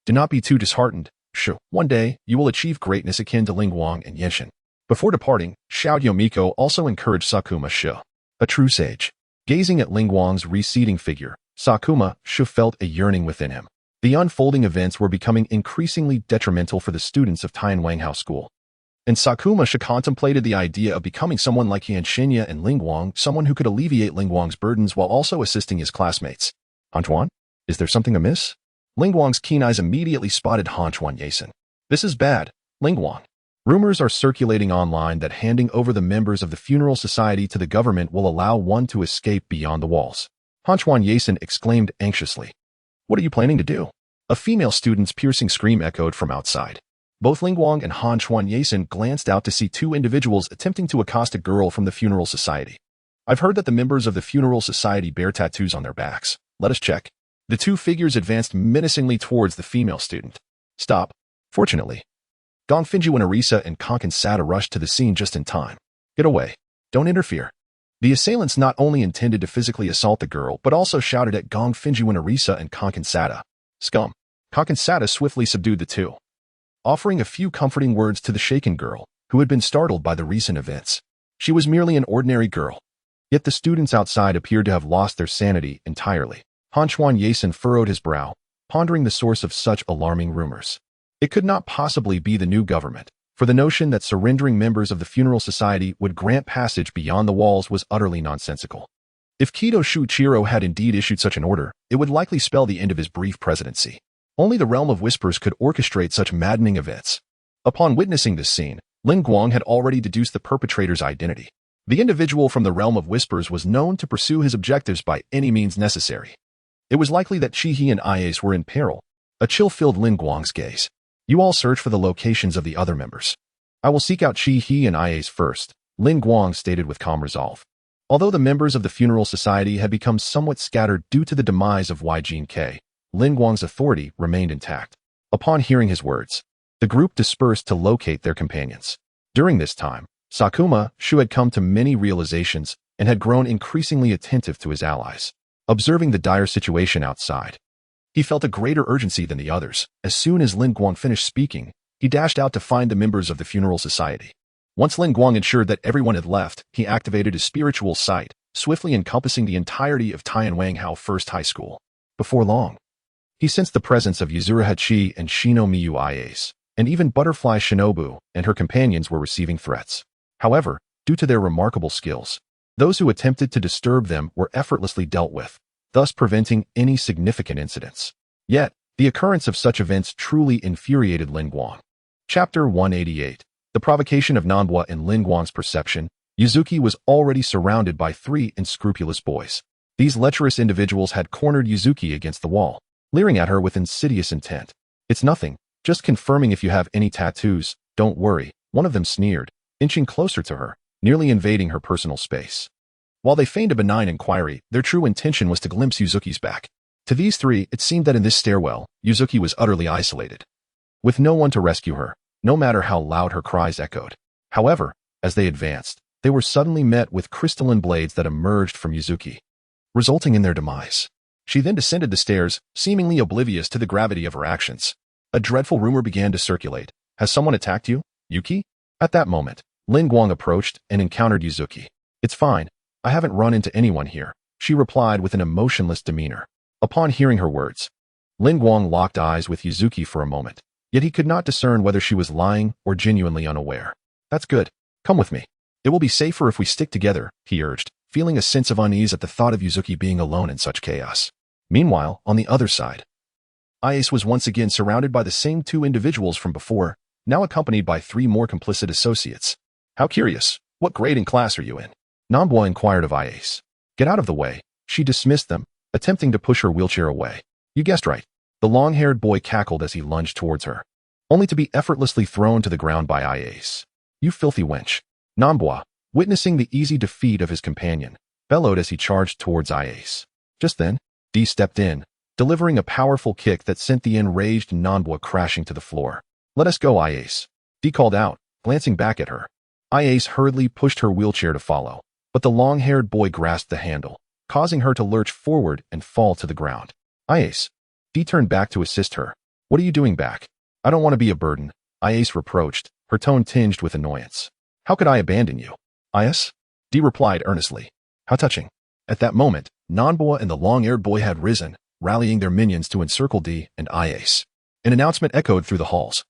Do not be too disheartened, Shu. One day, you will achieve greatness akin to Lin Guang and Yenshin. Before departing, Xiao Yomiko also encouraged Sakuma Shu, a true sage. Gazing at Lin Guang's receding figure, Sakuma Shu felt a yearning within him. The unfolding events were becoming increasingly detrimental for the students of Tianwanghao School. And Sakuma Shu contemplated the idea of becoming someone like Yan Shinya and Lin Guang, someone who could alleviate Lin Guang's burdens while also assisting his classmates. Hanchuan? Is there something amiss? Lin Guang's keen eyes immediately spotted Hanchuan Yasen. This is bad, Lin Guang. Rumors are circulating online that handing over the members of the funeral society to the government will allow one to escape beyond the walls. Hanchuan Yasen exclaimed anxiously. What are you planning to do? A female student's piercing scream echoed from outside. Both Lin Guang and Hanchuan Yasen glanced out to see two individuals attempting to accost a girl from the funeral society. I've heard that the members of the funeral society bear tattoos on their backs. Let us check. The two figures advanced menacingly towards the female student. Stop. Fortunately, Gong Finju and Arisa and Conquest rushed to the scene just in time. Get away. Don't interfere. The assailants not only intended to physically assault the girl, but also shouted at Gong Finju and Arisa and Conquest. Scum. Conquest swiftly subdued the two, offering a few comforting words to the shaken girl, who had been startled by the recent events. She was merely an ordinary girl. Yet the students outside appeared to have lost their sanity entirely. Hanchuan Yasen furrowed his brow, pondering the source of such alarming rumors. It could not possibly be the new government, for the notion that surrendering members of the funeral society would grant passage beyond the walls was utterly nonsensical. If Kido Shuichiro had indeed issued such an order, it would likely spell the end of his brief presidency. Only the realm of whispers could orchestrate such maddening events. Upon witnessing this scene, Lin Guang had already deduced the perpetrator's identity. The individual from the realm of whispers was known to pursue his objectives by any means necessary. It was likely that Chi-He and Iase were in peril. A chill filled Lin Guang's gaze. You all search for the locations of the other members. I will seek out Chi-He and Iase first, Lin Guang stated with calm resolve. Although the members of the funeral society had become somewhat scattered due to the demise of Jin K, Lin Guang's authority remained intact. Upon hearing his words, the group dispersed to locate their companions. During this time, Sakuma Shu had come to many realizations and had grown increasingly attentive to his allies. Observing the dire situation outside, he felt a greater urgency than the others. As soon as Lin Guang finished speaking, he dashed out to find the members of the funeral society. Once Lin Guang ensured that everyone had left, he activated his spiritual sight, swiftly encompassing the entirety of Tianwanghao First High School. Before long, he sensed the presence of Yuzuru Hachi and Shino Miyu Iase, and even Butterfly Shinobu and her companions were receiving threats. However, due to their remarkable skills, those who attempted to disturb them were effortlessly dealt with, thus preventing any significant incidents. Yet, the occurrence of such events truly infuriated Lin Guang. Chapter 188. The provocation of Nanbua. In Lin Guang's perception, Yuzuki was already surrounded by three unscrupulous boys. These lecherous individuals had cornered Yuzuki against the wall, leering at her with insidious intent. It's nothing, just confirming if you have any tattoos, don't worry, one of them sneered, inching closer to her, nearly invading her personal space. While they feigned a benign inquiry, their true intention was to glimpse Yuzuki's back. To these three, it seemed that in this stairwell, Yuzuki was utterly isolated, with no one to rescue her, no matter how loud her cries echoed. However, as they advanced, they were suddenly met with crystalline blades that emerged from Yuzuki, resulting in their demise. She then descended the stairs, seemingly oblivious to the gravity of her actions. A dreadful rumor began to circulate. Has someone attacked you, Yuki? At that moment, Lin Guang approached and encountered Yuzuki. It's fine. I haven't run into anyone here, she replied with an emotionless demeanor. Upon hearing her words, Lin Guang locked eyes with Yuzuki for a moment, yet he could not discern whether she was lying or genuinely unaware. That's good. Come with me. It will be safer if we stick together, he urged, feeling a sense of unease at the thought of Yuzuki being alone in such chaos. Meanwhile, on the other side, Iase was once again surrounded by the same two individuals from before, now accompanied by three more complicit associates. How curious. What grade in class are you in? Nanbua inquired of Iase. Get out of the way. She dismissed them, attempting to push her wheelchair away. You guessed right. The long-haired boy cackled as he lunged towards her, only to be effortlessly thrown to the ground by Iase. You filthy wench. Nanbua, witnessing the easy defeat of his companion, bellowed as he charged towards Iase. Just then, Dee stepped in, delivering a powerful kick that sent the enraged Nanbua crashing to the floor. Let us go, Iase. Dee called out, glancing back at her. Iase hurriedly pushed her wheelchair to follow, but the long-haired boy grasped the handle, causing her to lurch forward and fall to the ground. Iase. She turned back to assist her. What are you doing back? I don't want to be a burden, Iase reproached, her tone tinged with annoyance. How could I abandon you? Iase? Dee replied earnestly. How touching. At that moment, Nanboa and the long-haired boy had risen, rallying their minions to encircle Dee and Iase. An announcement echoed through the halls.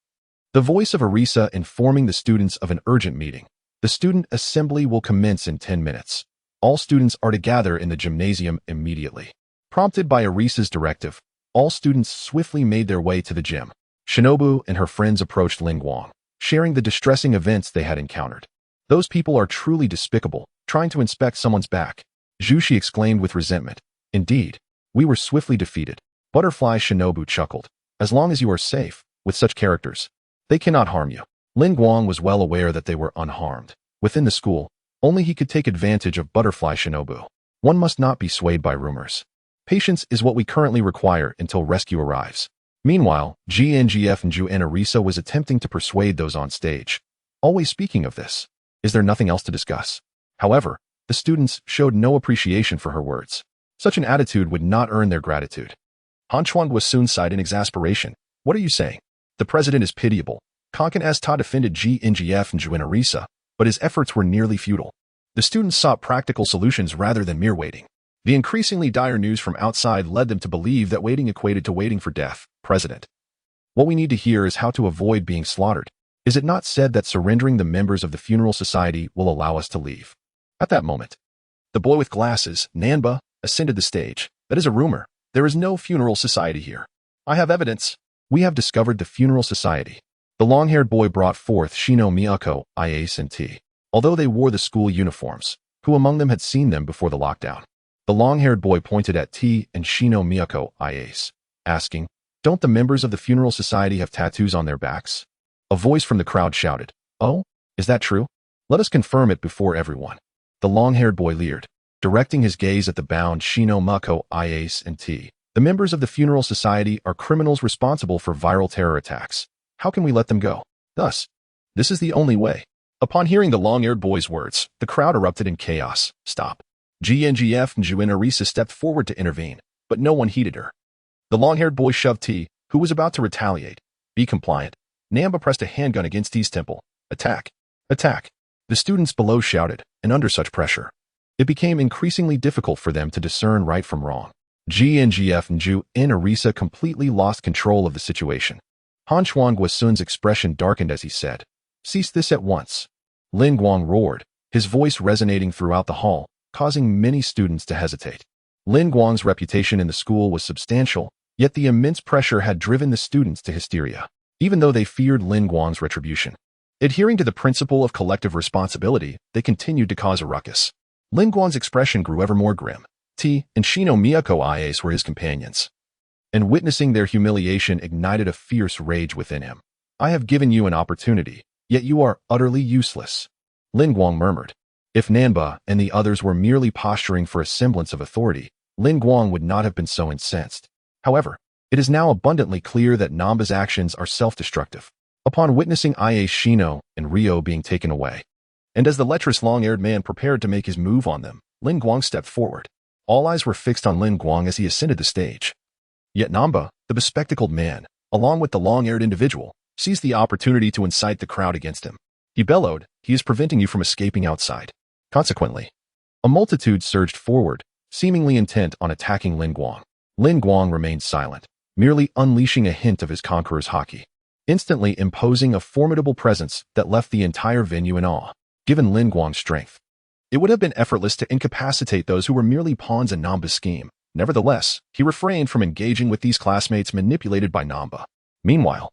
The voice of Arisa informing the students of an urgent meeting. The student assembly will commence in 10 minutes. All students are to gather in the gymnasium immediately. Prompted by Arisa's directive, all students swiftly made their way to the gym. Shinobu and her friends approached Lin Guang, sharing the distressing events they had encountered. Those people are truly despicable, trying to inspect someone's back. Zhuxi exclaimed with resentment. Indeed, we were swiftly defeated. Butterfly Shinobu chuckled. As long as you are safe, with such characters, they cannot harm you. Lin Guang was well aware that they were unharmed. Within the school, only he could take advantage of Butterfly Shinobu. One must not be swayed by rumors. Patience is what we currently require until rescue arrives. Meanwhile, GNGF and Ju and Arisa was attempting to persuade those on stage. Always speaking of this. Is there nothing else to discuss? However, the students showed no appreciation for her words. Such an attitude would not earn their gratitude. Han Chuang was soon sighed in exasperation. What are you saying? The president is pitiable. Konkan as Ta defended GNGF and Ju and Arisa, but his efforts were nearly futile. The students sought practical solutions rather than mere waiting. The increasingly dire news from outside led them to believe that waiting equated to waiting for death. President. What we need to hear is how to avoid being slaughtered. Is it not said that surrendering the members of the funeral society will allow us to leave? At that moment, the boy with glasses, Nanba, ascended the stage. That is a rumor. There is no funeral society here. I have evidence. We have discovered the funeral society. The long-haired boy brought forth Shino Miyako, Iase and T. Although they wore the school uniforms, who among them had seen them before the lockdown? The long-haired boy pointed at T and Shino Miyako, Iase, asking, don't the members of the funeral society have tattoos on their backs? A voice from the crowd shouted, oh, is that true? Let us confirm it before everyone. The long-haired boy leered, directing his gaze at the bound Shino Miyako, Iase and T. The members of the funeral society are criminals responsible for viral terror attacks. How can we let them go? Thus, this is the only way. Upon hearing the long-haired boy's words, the crowd erupted in chaos. Stop. GNGF and Ju and Arisa stepped forward to intervene, but no one heeded her. The long-haired boy shoved T, who was about to retaliate. Be compliant. Namba pressed a handgun against T's temple. Attack. Attack. The students below shouted, and under such pressure, it became increasingly difficult for them to discern right from wrong. GNGF and Ju and Arisa completely lost control of the situation. Han Chuang Guasun's expression darkened as he said, cease this at once. Lin Guang roared, his voice resonating throughout the hall, causing many students to hesitate. Lin Guang's reputation in the school was substantial, yet the immense pressure had driven the students to hysteria, even though they feared Lin Guang's retribution. Adhering to the principle of collective responsibility, they continued to cause a ruckus. Lin Guang's expression grew ever more grim. T and Shino Miyako Iase were his companions, and witnessing their humiliation ignited a fierce rage within him. I have given you an opportunity, yet you are utterly useless. Lin Guang murmured. If Nanba and the others were merely posturing for a semblance of authority, Lin Guang would not have been so incensed. However, it is now abundantly clear that Namba's actions are self-destructive. Upon witnessing Iase Shino and Ryo being taken away, and as the lecherous long-haired man prepared to make his move on them, Lin Guang stepped forward. All eyes were fixed on Lin Guang as he ascended the stage. Yet Namba, the bespectacled man, along with the long-haired individual, seized the opportunity to incite the crowd against him. He bellowed, he is preventing you from escaping outside. Consequently, a multitude surged forward, seemingly intent on attacking Lin Guang. Lin Guang remained silent, merely unleashing a hint of his conqueror's haki, instantly imposing a formidable presence that left the entire venue in awe. Given Lin Guang's strength, it would have been effortless to incapacitate those who were merely pawns in Namba's scheme. Nevertheless, he refrained from engaging with these classmates manipulated by Namba. Meanwhile,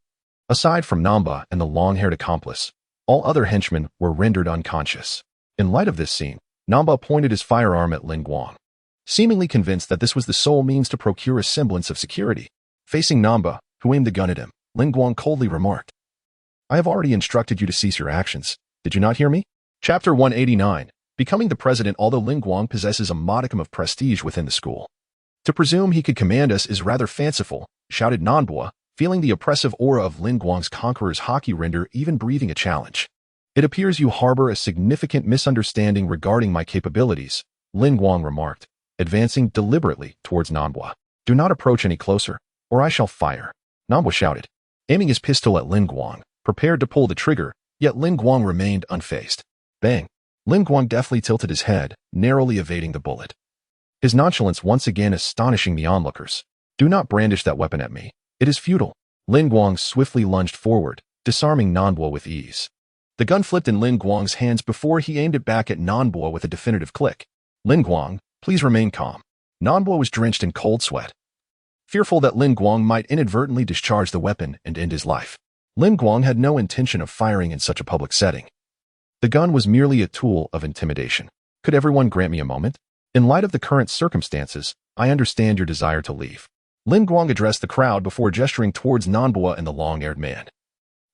aside from Namba and the long-haired accomplice, all other henchmen were rendered unconscious. In light of this scene, Namba pointed his firearm at Lin Guang, seemingly convinced that this was the sole means to procure a semblance of security. Facing Namba, who aimed the gun at him, Lin Guang coldly remarked, I have already instructed you to cease your actions. Did you not hear me? Chapter 189. Becoming the president. Although Lin Guang possesses a modicum of prestige within the school, to presume he could command us is rather fanciful, shouted Nanboa, feeling the oppressive aura of Lin Guang's conqueror's haki render even breathing a challenge. It appears you harbor a significant misunderstanding regarding my capabilities, Lin Guang remarked, advancing deliberately towards Nanboa. Do not approach any closer, or I shall fire, Nanbo shouted, aiming his pistol at Lin Guang, prepared to pull the trigger, yet Lin Guang remained unfazed. Bang! Lin Guang deftly tilted his head, narrowly evading the bullet. His nonchalance once again astonishing the onlookers. Do not brandish that weapon at me. It is futile. Lin Guang swiftly lunged forward, disarming Nanbo with ease. The gun flipped in Lin Guang's hands before he aimed it back at Nanbo with a definitive click. Lin Guang, please remain calm. Nanbo was drenched in cold sweat, fearful that Lin Guang might inadvertently discharge the weapon and end his life. Lin Guang had no intention of firing in such a public setting. The gun was merely a tool of intimidation. Could everyone grant me a moment? In light of the current circumstances, I understand your desire to leave. Lin Guang addressed the crowd before gesturing towards Nanbo and the long-haired man,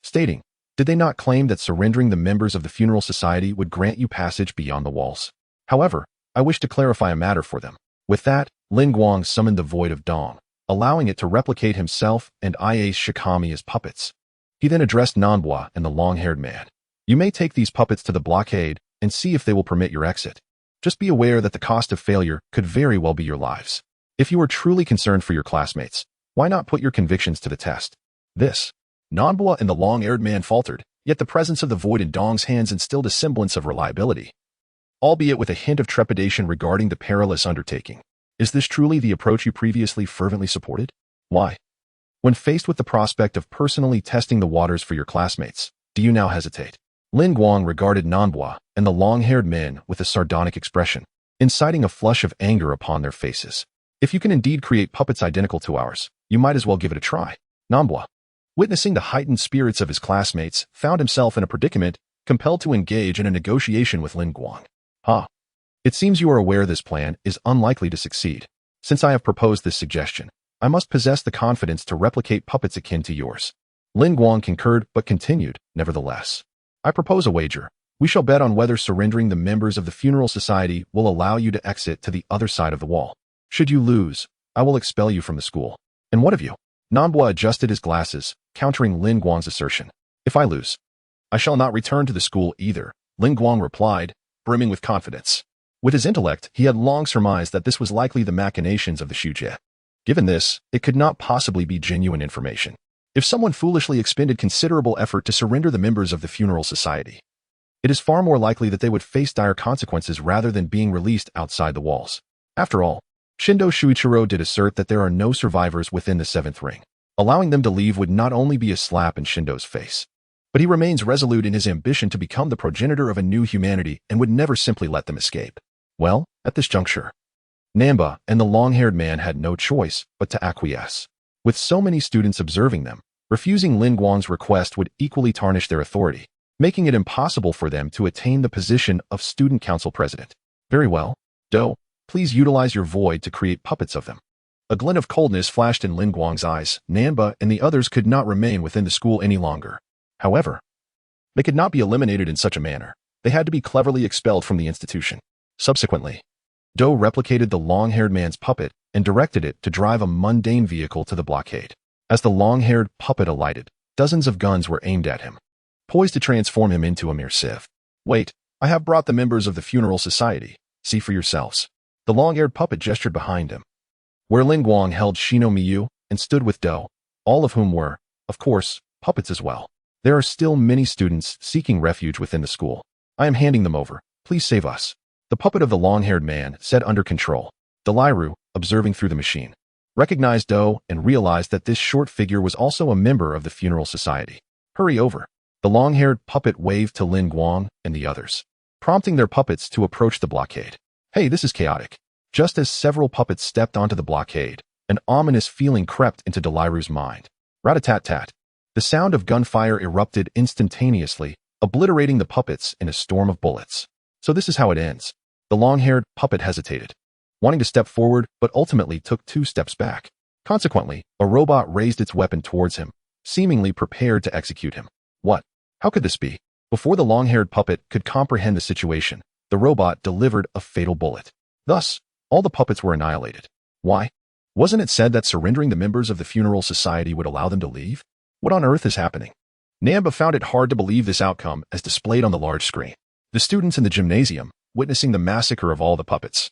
stating, did they not claim that surrendering the members of the funeral society would grant you passage beyond the walls? However, I wish to clarify a matter for them. With that, Lin Guang summoned the void of Dong, allowing it to replicate himself and Ia Shikami as puppets. He then addressed Nanbo and the long-haired man. You may take these puppets to the blockade and see if they will permit your exit. Just be aware that the cost of failure could very well be your lives. If you are truly concerned for your classmates, why not put your convictions to the test? This. Nanbo and the long-haired man faltered, yet the presence of the void in Dong's hands instilled a semblance of reliability, albeit with a hint of trepidation regarding the perilous undertaking. Is this truly the approach you previously fervently supported? Why? When faced with the prospect of personally testing the waters for your classmates, do you now hesitate? Lin Guang regarded Nanbo and the long-haired men with a sardonic expression, inciting a flush of anger upon their faces. If you can indeed create puppets identical to ours, you might as well give it a try. Nanbo, witnessing the heightened spirits of his classmates, found himself in a predicament, compelled to engage in a negotiation with Lin Guang. It seems you are aware this plan is unlikely to succeed. Since I have proposed this suggestion, I must possess the confidence to replicate puppets akin to yours. Lin Guang concurred but continued, nevertheless. I propose a wager. We shall bet on whether surrendering the members of the funeral society will allow you to exit to the other side of the wall. Should you lose, I will expel you from the school. And what of you? Nanbo adjusted his glasses, countering Lin Guang's assertion. If I lose, I shall not return to the school either, Lin Guang replied, brimming with confidence. With his intellect, he had long surmised that this was likely the machinations of the Shujie. Given this, it could not possibly be genuine information. If someone foolishly expended considerable effort to surrender the members of the funeral society, it is far more likely that they would face dire consequences rather than being released outside the walls. After all, Shindo Shuichiro did assert that there are no survivors within the seventh ring. Allowing them to leave would not only be a slap in Shindo's face, but he remains resolute in his ambition to become the progenitor of a new humanity and would never simply let them escape. Well, at this juncture, Nanbo and the long-haired man had no choice but to acquiesce. With so many students observing them, refusing Lin Guang's request would equally tarnish their authority, making it impossible for them to attain the position of student council president. Very well, Do, please utilize your void to create puppets of them. A glint of coldness flashed in Lin Guang's eyes. Nanbo and the others could not remain within the school any longer. However, they could not be eliminated in such a manner. They had to be cleverly expelled from the institution. Subsequently, Do replicated the long-haired man's puppet and directed it to drive a mundane vehicle to the blockade. As the long-haired puppet alighted, dozens of guns were aimed at him, poised to transform him into a mere sieve. Wait, I have brought the members of the funeral society. See for yourselves. The long-haired puppet gestured behind him, where Lin Guang held Shino Miyu and stood with Do, all of whom were, of course, puppets as well. There are still many students seeking refuge within the school. I am handing them over. Please save us. The puppet of the long-haired man said under control. Deliru, observing through the machine, recognized Do and realized that this short figure was also a member of the funeral society. Hurry over. The long-haired puppet waved to Lin Guang and the others, prompting their puppets to approach the blockade. Hey, this is chaotic. Just as several puppets stepped onto the blockade, an ominous feeling crept into Deliru's mind. Rat-a-tat-tat. The sound of gunfire erupted instantaneously, obliterating the puppets in a storm of bullets. So this is how it ends. The long-haired puppet hesitated, wanting to step forward, but ultimately took 2 steps back. Consequently, a robot raised its weapon towards him, seemingly prepared to execute him. What? How could this be? Before the long-haired puppet could comprehend the situation, the robot delivered a fatal bullet. Thus, all the puppets were annihilated. Why? Wasn't it said that surrendering the members of the funeral society would allow them to leave? What on earth is happening? Nanbo found it hard to believe this outcome as displayed on the large screen. The students in the gymnasium, witnessing the massacre of all the puppets,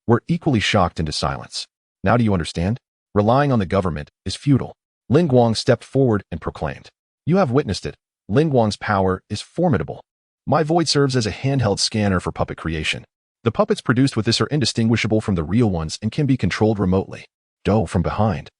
were equally shocked into silence. Now do you understand? Relying on the government is futile. Lin Guang stepped forward and proclaimed, "You have witnessed it. Lin Guang's power is formidable. My void serves as a handheld scanner for puppet creation. The puppets produced with this are indistinguishable from the real ones and can be controlled remotely." Do from behind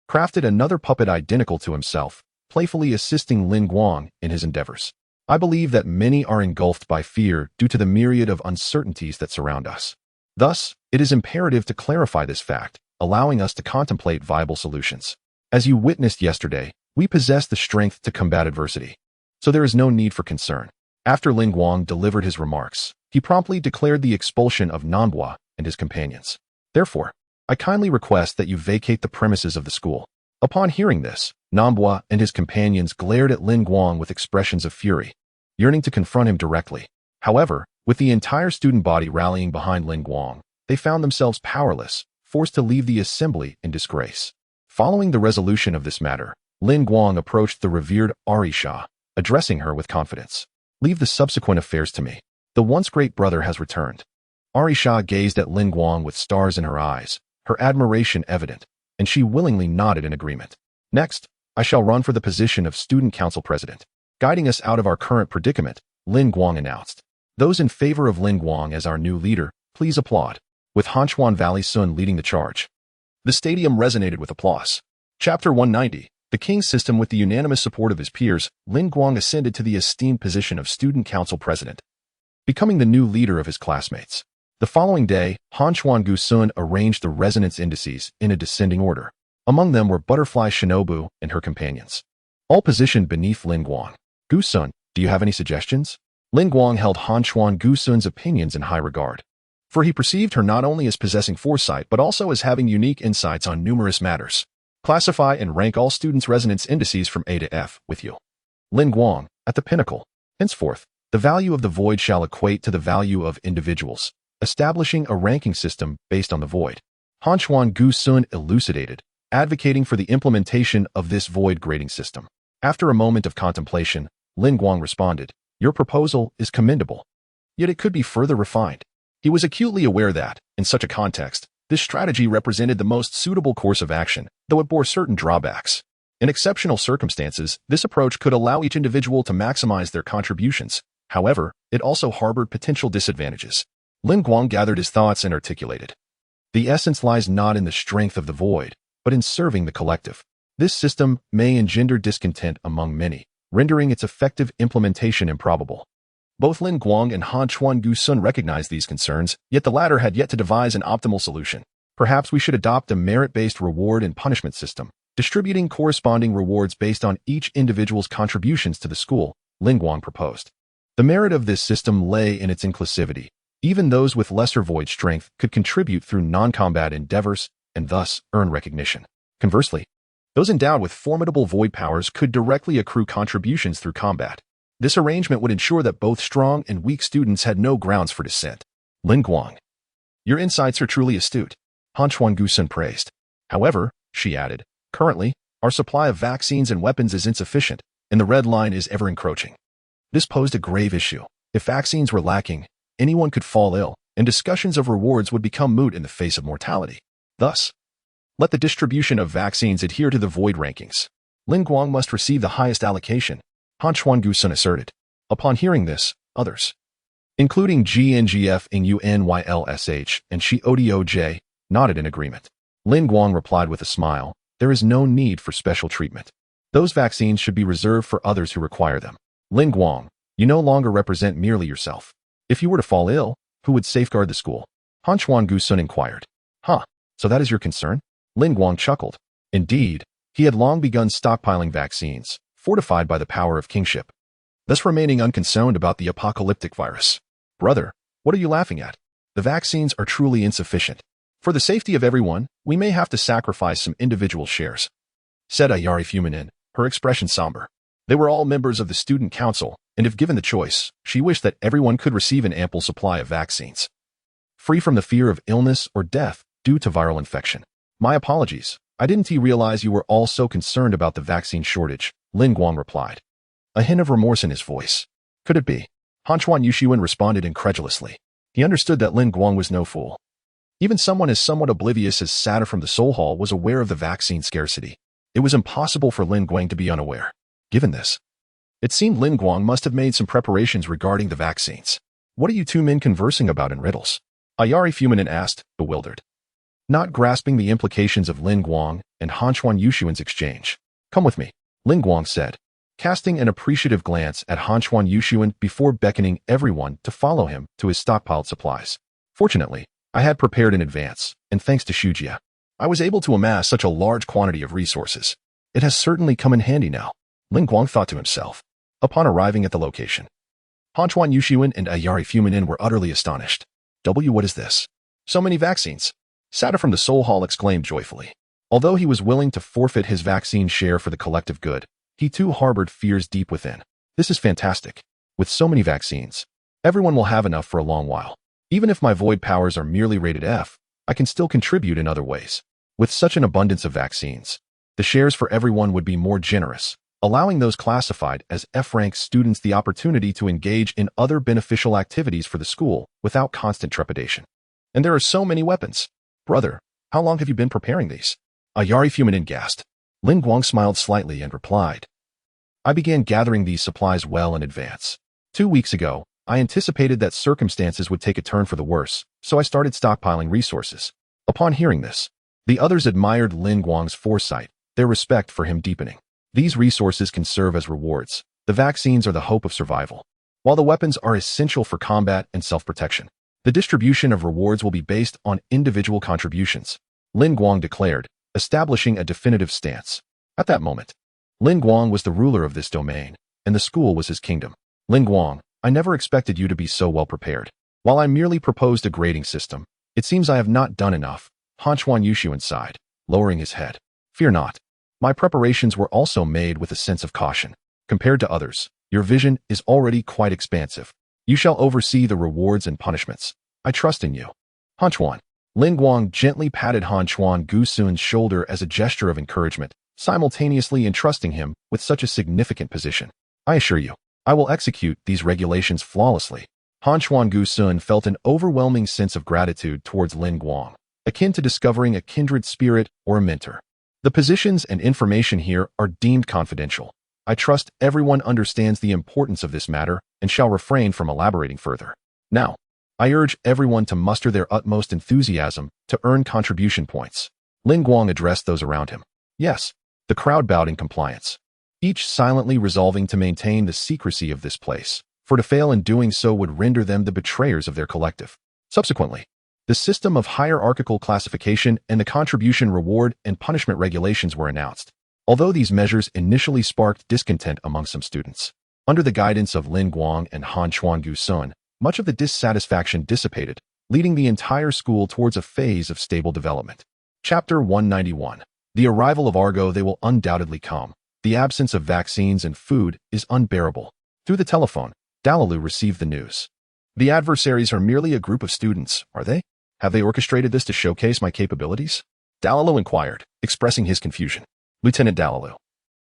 crafted another puppet identical to himself, playfully assisting Lin Guang in his endeavors. I believe that many are engulfed by fear due to the myriad of uncertainties that surround us. Thus, it is imperative to clarify this fact, allowing us to contemplate viable solutions. As you witnessed yesterday, we possess the strength to combat adversity. So there is no need for concern. After Lin Guang delivered his remarks, he promptly declared the expulsion of Nanhua and his companions. Therefore, I kindly request that you vacate the premises of the school. Upon hearing this, Nanhua and his companions glared at Lin Guang with expressions of fury, yearning to confront him directly. However, with the entire student body rallying behind Lin Guang, they found themselves powerless, forced to leave the assembly in disgrace. Following the resolution of this matter, Lin Guang approached the revered Arisha, addressing her with confidence. "Leave the subsequent affairs to me. The once great brother has returned." Arisha gazed at Lin Guang with stars in her eyes, her admiration evident, and she willingly nodded in agreement. "Next, I shall run for the position of Student Council President." Guiding us out of our current predicament, Lin Guang announced, "Those in favor of Lin Guang as our new leader, please applaud." With Hanchuan Valley Sun leading the charge. The stadium resonated with applause. Chapter 190, The King's System. With the unanimous support of his peers, Lin Guang ascended to the esteemed position of Student Council President, becoming the new leader of his classmates. The following day, Hanchuan Gusun arranged the resonance indices in a descending order. Among them were Butterfly Shinobu and her companions, all positioned beneath Lin Guang. "Gusun, do you have any suggestions?" Lin Guang held Hanchuan Gusun's opinions in high regard, for he perceived her not only as possessing foresight but also as having unique insights on numerous matters. "Classify and rank all students' resonance indices from A to F with you. Lin Guang, at the pinnacle. Henceforth, the value of the void shall equate to the value of individuals, establishing a ranking system based on the void." Hanchuan Gusun elucidated, advocating for the implementation of this void grading system. After a moment of contemplation, Lin Guang responded, "Your proposal is commendable, yet it could be further refined." He was acutely aware that, in such a context, this strategy represented the most suitable course of action, though it bore certain drawbacks. In exceptional circumstances, this approach could allow each individual to maximize their contributions. However, it also harbored potential disadvantages. Lin Guang gathered his thoughts and articulated, "The essence lies not in the strength of the void, but in serving the collective. This system may engender discontent among many, rendering its effective implementation improbable." Both Lin Guang and Hanchuan Gusun recognized these concerns, yet the latter had yet to devise an optimal solution. "Perhaps we should adopt a merit-based reward and punishment system, distributing corresponding rewards based on each individual's contributions to the school," Lin Guang proposed. The merit of this system lay in its inclusivity. Even those with lesser void strength could contribute through non-combat endeavors and thus earn recognition. Conversely, those endowed with formidable void powers could directly accrue contributions through combat. This arrangement would ensure that both strong and weak students had no grounds for dissent. "Lin Guang, your insights are truly astute," Hanchuan Gusun praised. "However," she added, "currently, our supply of vaccines and weapons is insufficient, and the red line is ever encroaching." This posed a grave issue. If vaccines were lacking, anyone could fall ill, and discussions of rewards would become moot in the face of mortality. Thus, let the distribution of vaccines adhere to the void rankings. Lin Guang must receive the highest allocation, Hanchuan Gusun asserted. Upon hearing this, others, including GNGF and UNYLSH and SHIODOJ, nodded in agreement. Lin Guang replied with a smile, "There is no need for special treatment. Those vaccines should be reserved for others who require them. Lin Guang, you no longer represent merely yourself. If you were to fall ill, who would safeguard the school?" Hanchuan Gusun inquired. "Huh, so that is your concern?" Lin Guang chuckled. Indeed, he had long begun stockpiling vaccines, fortified by the power of kingship, thus remaining unconcerned about the apocalyptic virus. "Brother, what are you laughing at? The vaccines are truly insufficient. For the safety of everyone, we may have to sacrifice some individual shares," said Ayari Fuminin, her expression somber. They were all members of the student council, and if given the choice, she wished that everyone could receive an ample supply of vaccines, free from the fear of illness or death due to viral infection. "My apologies, I didn't realize you were all so concerned about the vaccine shortage," Lin Guang replied, a hint of remorse in his voice. "Could it be?" Hanchuan Yushuan responded incredulously. He understood that Lin Guang was no fool. Even someone as somewhat oblivious as Sada from the Soul Hall was aware of the vaccine scarcity. It was impossible for Lin Guang to be unaware. Given this, it seemed Lin Guang must have made some preparations regarding the vaccines. What are you two men conversing about in riddles? Ayari Fumanin asked, bewildered, not grasping the implications of Lin Guang and Hanchuan Yushuan's exchange. Come with me, Lin Guang said, casting an appreciative glance at Hanchuan Yushuan before beckoning everyone to follow him to his stockpiled supplies. Fortunately, I had prepared in advance, and thanks to Shujia, I was able to amass such a large quantity of resources. It has certainly come in handy now, Lin Guang thought to himself. Upon arriving at the location, Hanchuan Yushuan and Ayari Fumanin were utterly astonished. What is this? So many vaccines. Sada from the Soul Hall exclaimed joyfully. Although he was willing to forfeit his vaccine share for the collective good, he too harbored fears deep within. This is fantastic. With so many vaccines, everyone will have enough for a long while. Even if my void powers are merely rated F, I can still contribute in other ways. With such an abundance of vaccines, the shares for everyone would be more generous, allowing those classified as F-rank students the opportunity to engage in other beneficial activities for the school without constant trepidation. And there are so many weapons. Brother, how long have you been preparing these? Ayari Fumanin gasped. Lin Guang smiled slightly and replied, I began gathering these supplies well in advance. 2 weeks ago, I anticipated that circumstances would take a turn for the worse, so I started stockpiling resources. Upon hearing this, the others admired Lin Guang's foresight, their respect for him deepening. These resources can serve as rewards. The vaccines are the hope of survival, while the weapons are essential for combat and self-protection. The distribution of rewards will be based on individual contributions, Lin Guang declared, establishing a definitive stance. At that moment, Lin Guang was the ruler of this domain, and the school was his kingdom. Lin Guang, I never expected you to be so well prepared. While I merely proposed a grading system, it seems I have not done enough, Hanchuan Yushuan sighed, lowering his head. Fear not. My preparations were also made with a sense of caution. Compared to others, your vision is already quite expansive. You shall oversee the rewards and punishments. I trust in you. Hanchuan. Lin Guang gently patted Hanchuan Gusun's shoulder as a gesture of encouragement, simultaneously entrusting him with such a significant position. I assure you, I will execute these regulations flawlessly. Hanchuan Gusun felt an overwhelming sense of gratitude towards Lin Guang, akin to discovering a kindred spirit or a mentor. The positions and information here are deemed confidential. I trust everyone understands the importance of this matter and shall refrain from elaborating further. Now, I urge everyone to muster their utmost enthusiasm to earn contribution points. Lin Guang addressed those around him. Yes, the crowd bowed in compliance, each silently resolving to maintain the secrecy of this place, for to fail in doing so would render them the betrayers of their collective. Subsequently, the system of hierarchical classification and the contribution reward and punishment regulations were announced. Although these measures initially sparked discontent among some students, under the guidance of Lin Guang and Hanchuan Gusun, much of the dissatisfaction dissipated, leading the entire school towards a phase of stable development. Chapter 191. The arrival of Argo. They will undoubtedly come. The absence of vaccines and food is unbearable. Through the telephone, Dalalu received the news. The adversaries are merely a group of students, are they? Have they orchestrated this to showcase my capabilities? Dalalu inquired, expressing his confusion. Lieutenant Dalalu,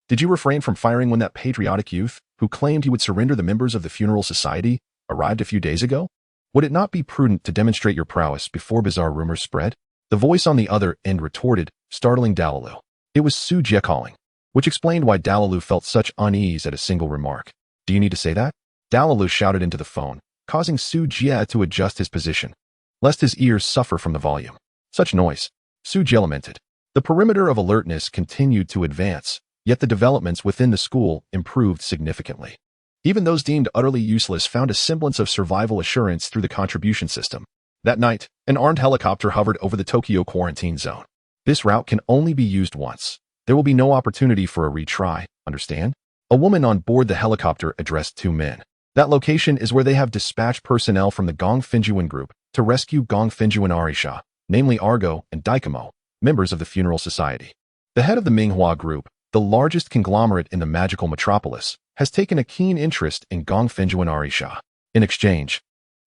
did you refrain from firing when that patriotic youth, who claimed he would surrender the members of the funeral society, arrived a few days ago? Would it not be prudent to demonstrate your prowess before bizarre rumors spread? The voice on the other end retorted, startling Dalalu. It was Su Jie calling, which explained why Dalalu felt such unease at a single remark. Do you need to say that? Dalalu shouted into the phone, causing Su Jie to adjust his position, lest his ears suffer from the volume. Such noise, Su Jie lamented. The perimeter of alertness continued to advance, yet the developments within the school improved significantly. Even those deemed utterly useless found a semblance of survival assurance through the contribution system. That night, an armed helicopter hovered over the Tokyo quarantine zone. This route can only be used once. There will be no opportunity for a retry, understand? A woman on board the helicopter addressed two men. That location is where they have dispatched personnel from the Gong Finjuan group to rescue Gong Finjuan Arisha, namely Argo and Daikamo, members of the funeral society. The head of the Minghua group, the largest conglomerate in the magical metropolis, has taken a keen interest in Gong Finjuan Arisha. In exchange,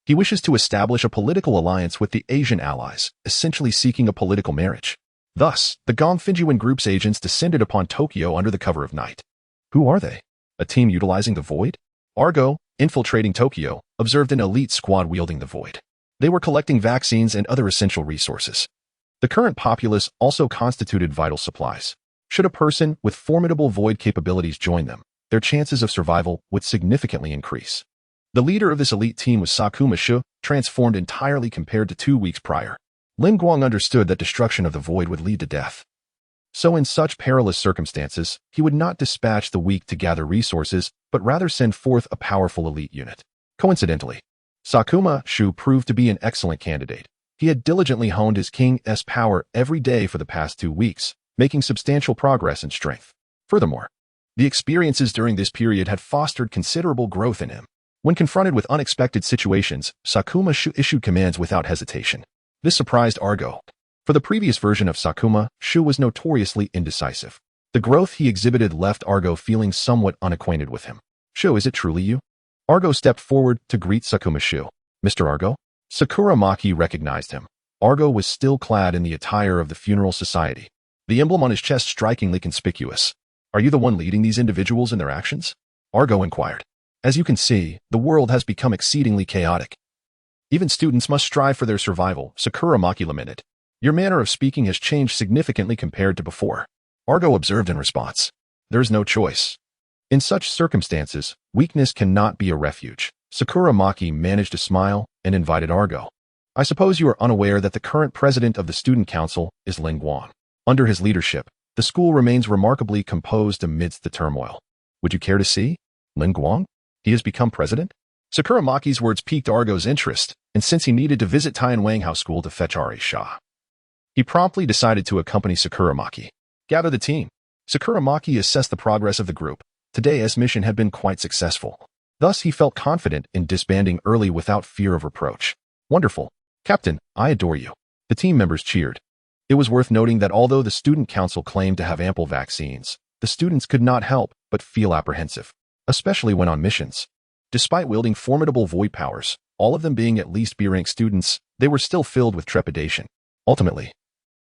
he wishes to establish a political alliance with the Asian allies, essentially seeking a political marriage. Thus, the Gong Finjuan group's agents descended upon Tokyo under the cover of night. Who are they? A team utilizing the void? Argo, infiltrating Tokyo, observed an elite squad wielding the void. They were collecting vaccines and other essential resources. The current populace also constituted vital supplies. Should a person with formidable void capabilities join them, their chances of survival would significantly increase. The leader of this elite team was Sakuma Shu, transformed entirely compared to 2 weeks prior. Lin Guang understood that destruction of the void would lead to death. So in such perilous circumstances, he would not dispatch the weak to gather resources, but rather send forth a powerful elite unit. Coincidentally, Sakuma Shu proved to be an excellent candidate. He had diligently honed his King's power every day for the past 2 weeks, making substantial progress in strength. Furthermore, the experiences during this period had fostered considerable growth in him. When confronted with unexpected situations, Sakuma Shu issued commands without hesitation. This surprised Argo. For the previous version of Sakuma, Shu was notoriously indecisive. The growth he exhibited left Argo feeling somewhat unacquainted with him. "Shu, is it truly you?" Argo stepped forward to greet Sakuma Shu. "Mr. Argo?" Sakura Maki recognized him. Argo was still clad in the attire of the funeral society, the emblem on his chest strikingly conspicuous. "Are you the one leading these individuals in their actions?" Argo inquired. "As you can see, the world has become exceedingly chaotic. Even students must strive for their survival," Sakura Maki lamented. "Your manner of speaking has changed significantly compared to before." Argo observed in response. "There's no choice. In such circumstances, weakness cannot be a refuge." Sakura Maki managed to smile and invited Argo. "I suppose you are unaware that the current president of the student council is Lin Guang. Under his leadership, the school remains remarkably composed amidst the turmoil. Would you care to see Lin Guang? He has become president?" Sakura Maki's words piqued Argo's interest, and since he needed to visit Tianwang House School to fetch Ari Shah, he promptly decided to accompany Sakura Maki. "Gather the team." Sakura Maki assessed the progress of the group. Today's mission had been quite successful. Thus, he felt confident in disbanding early without fear of reproach. "Wonderful. Captain, I adore you." The team members cheered. It was worth noting that although the student council claimed to have ample vaccines, the students could not help but feel apprehensive, especially when on missions. Despite wielding formidable void powers, all of them being at least B-rank students, they were still filled with trepidation. Ultimately,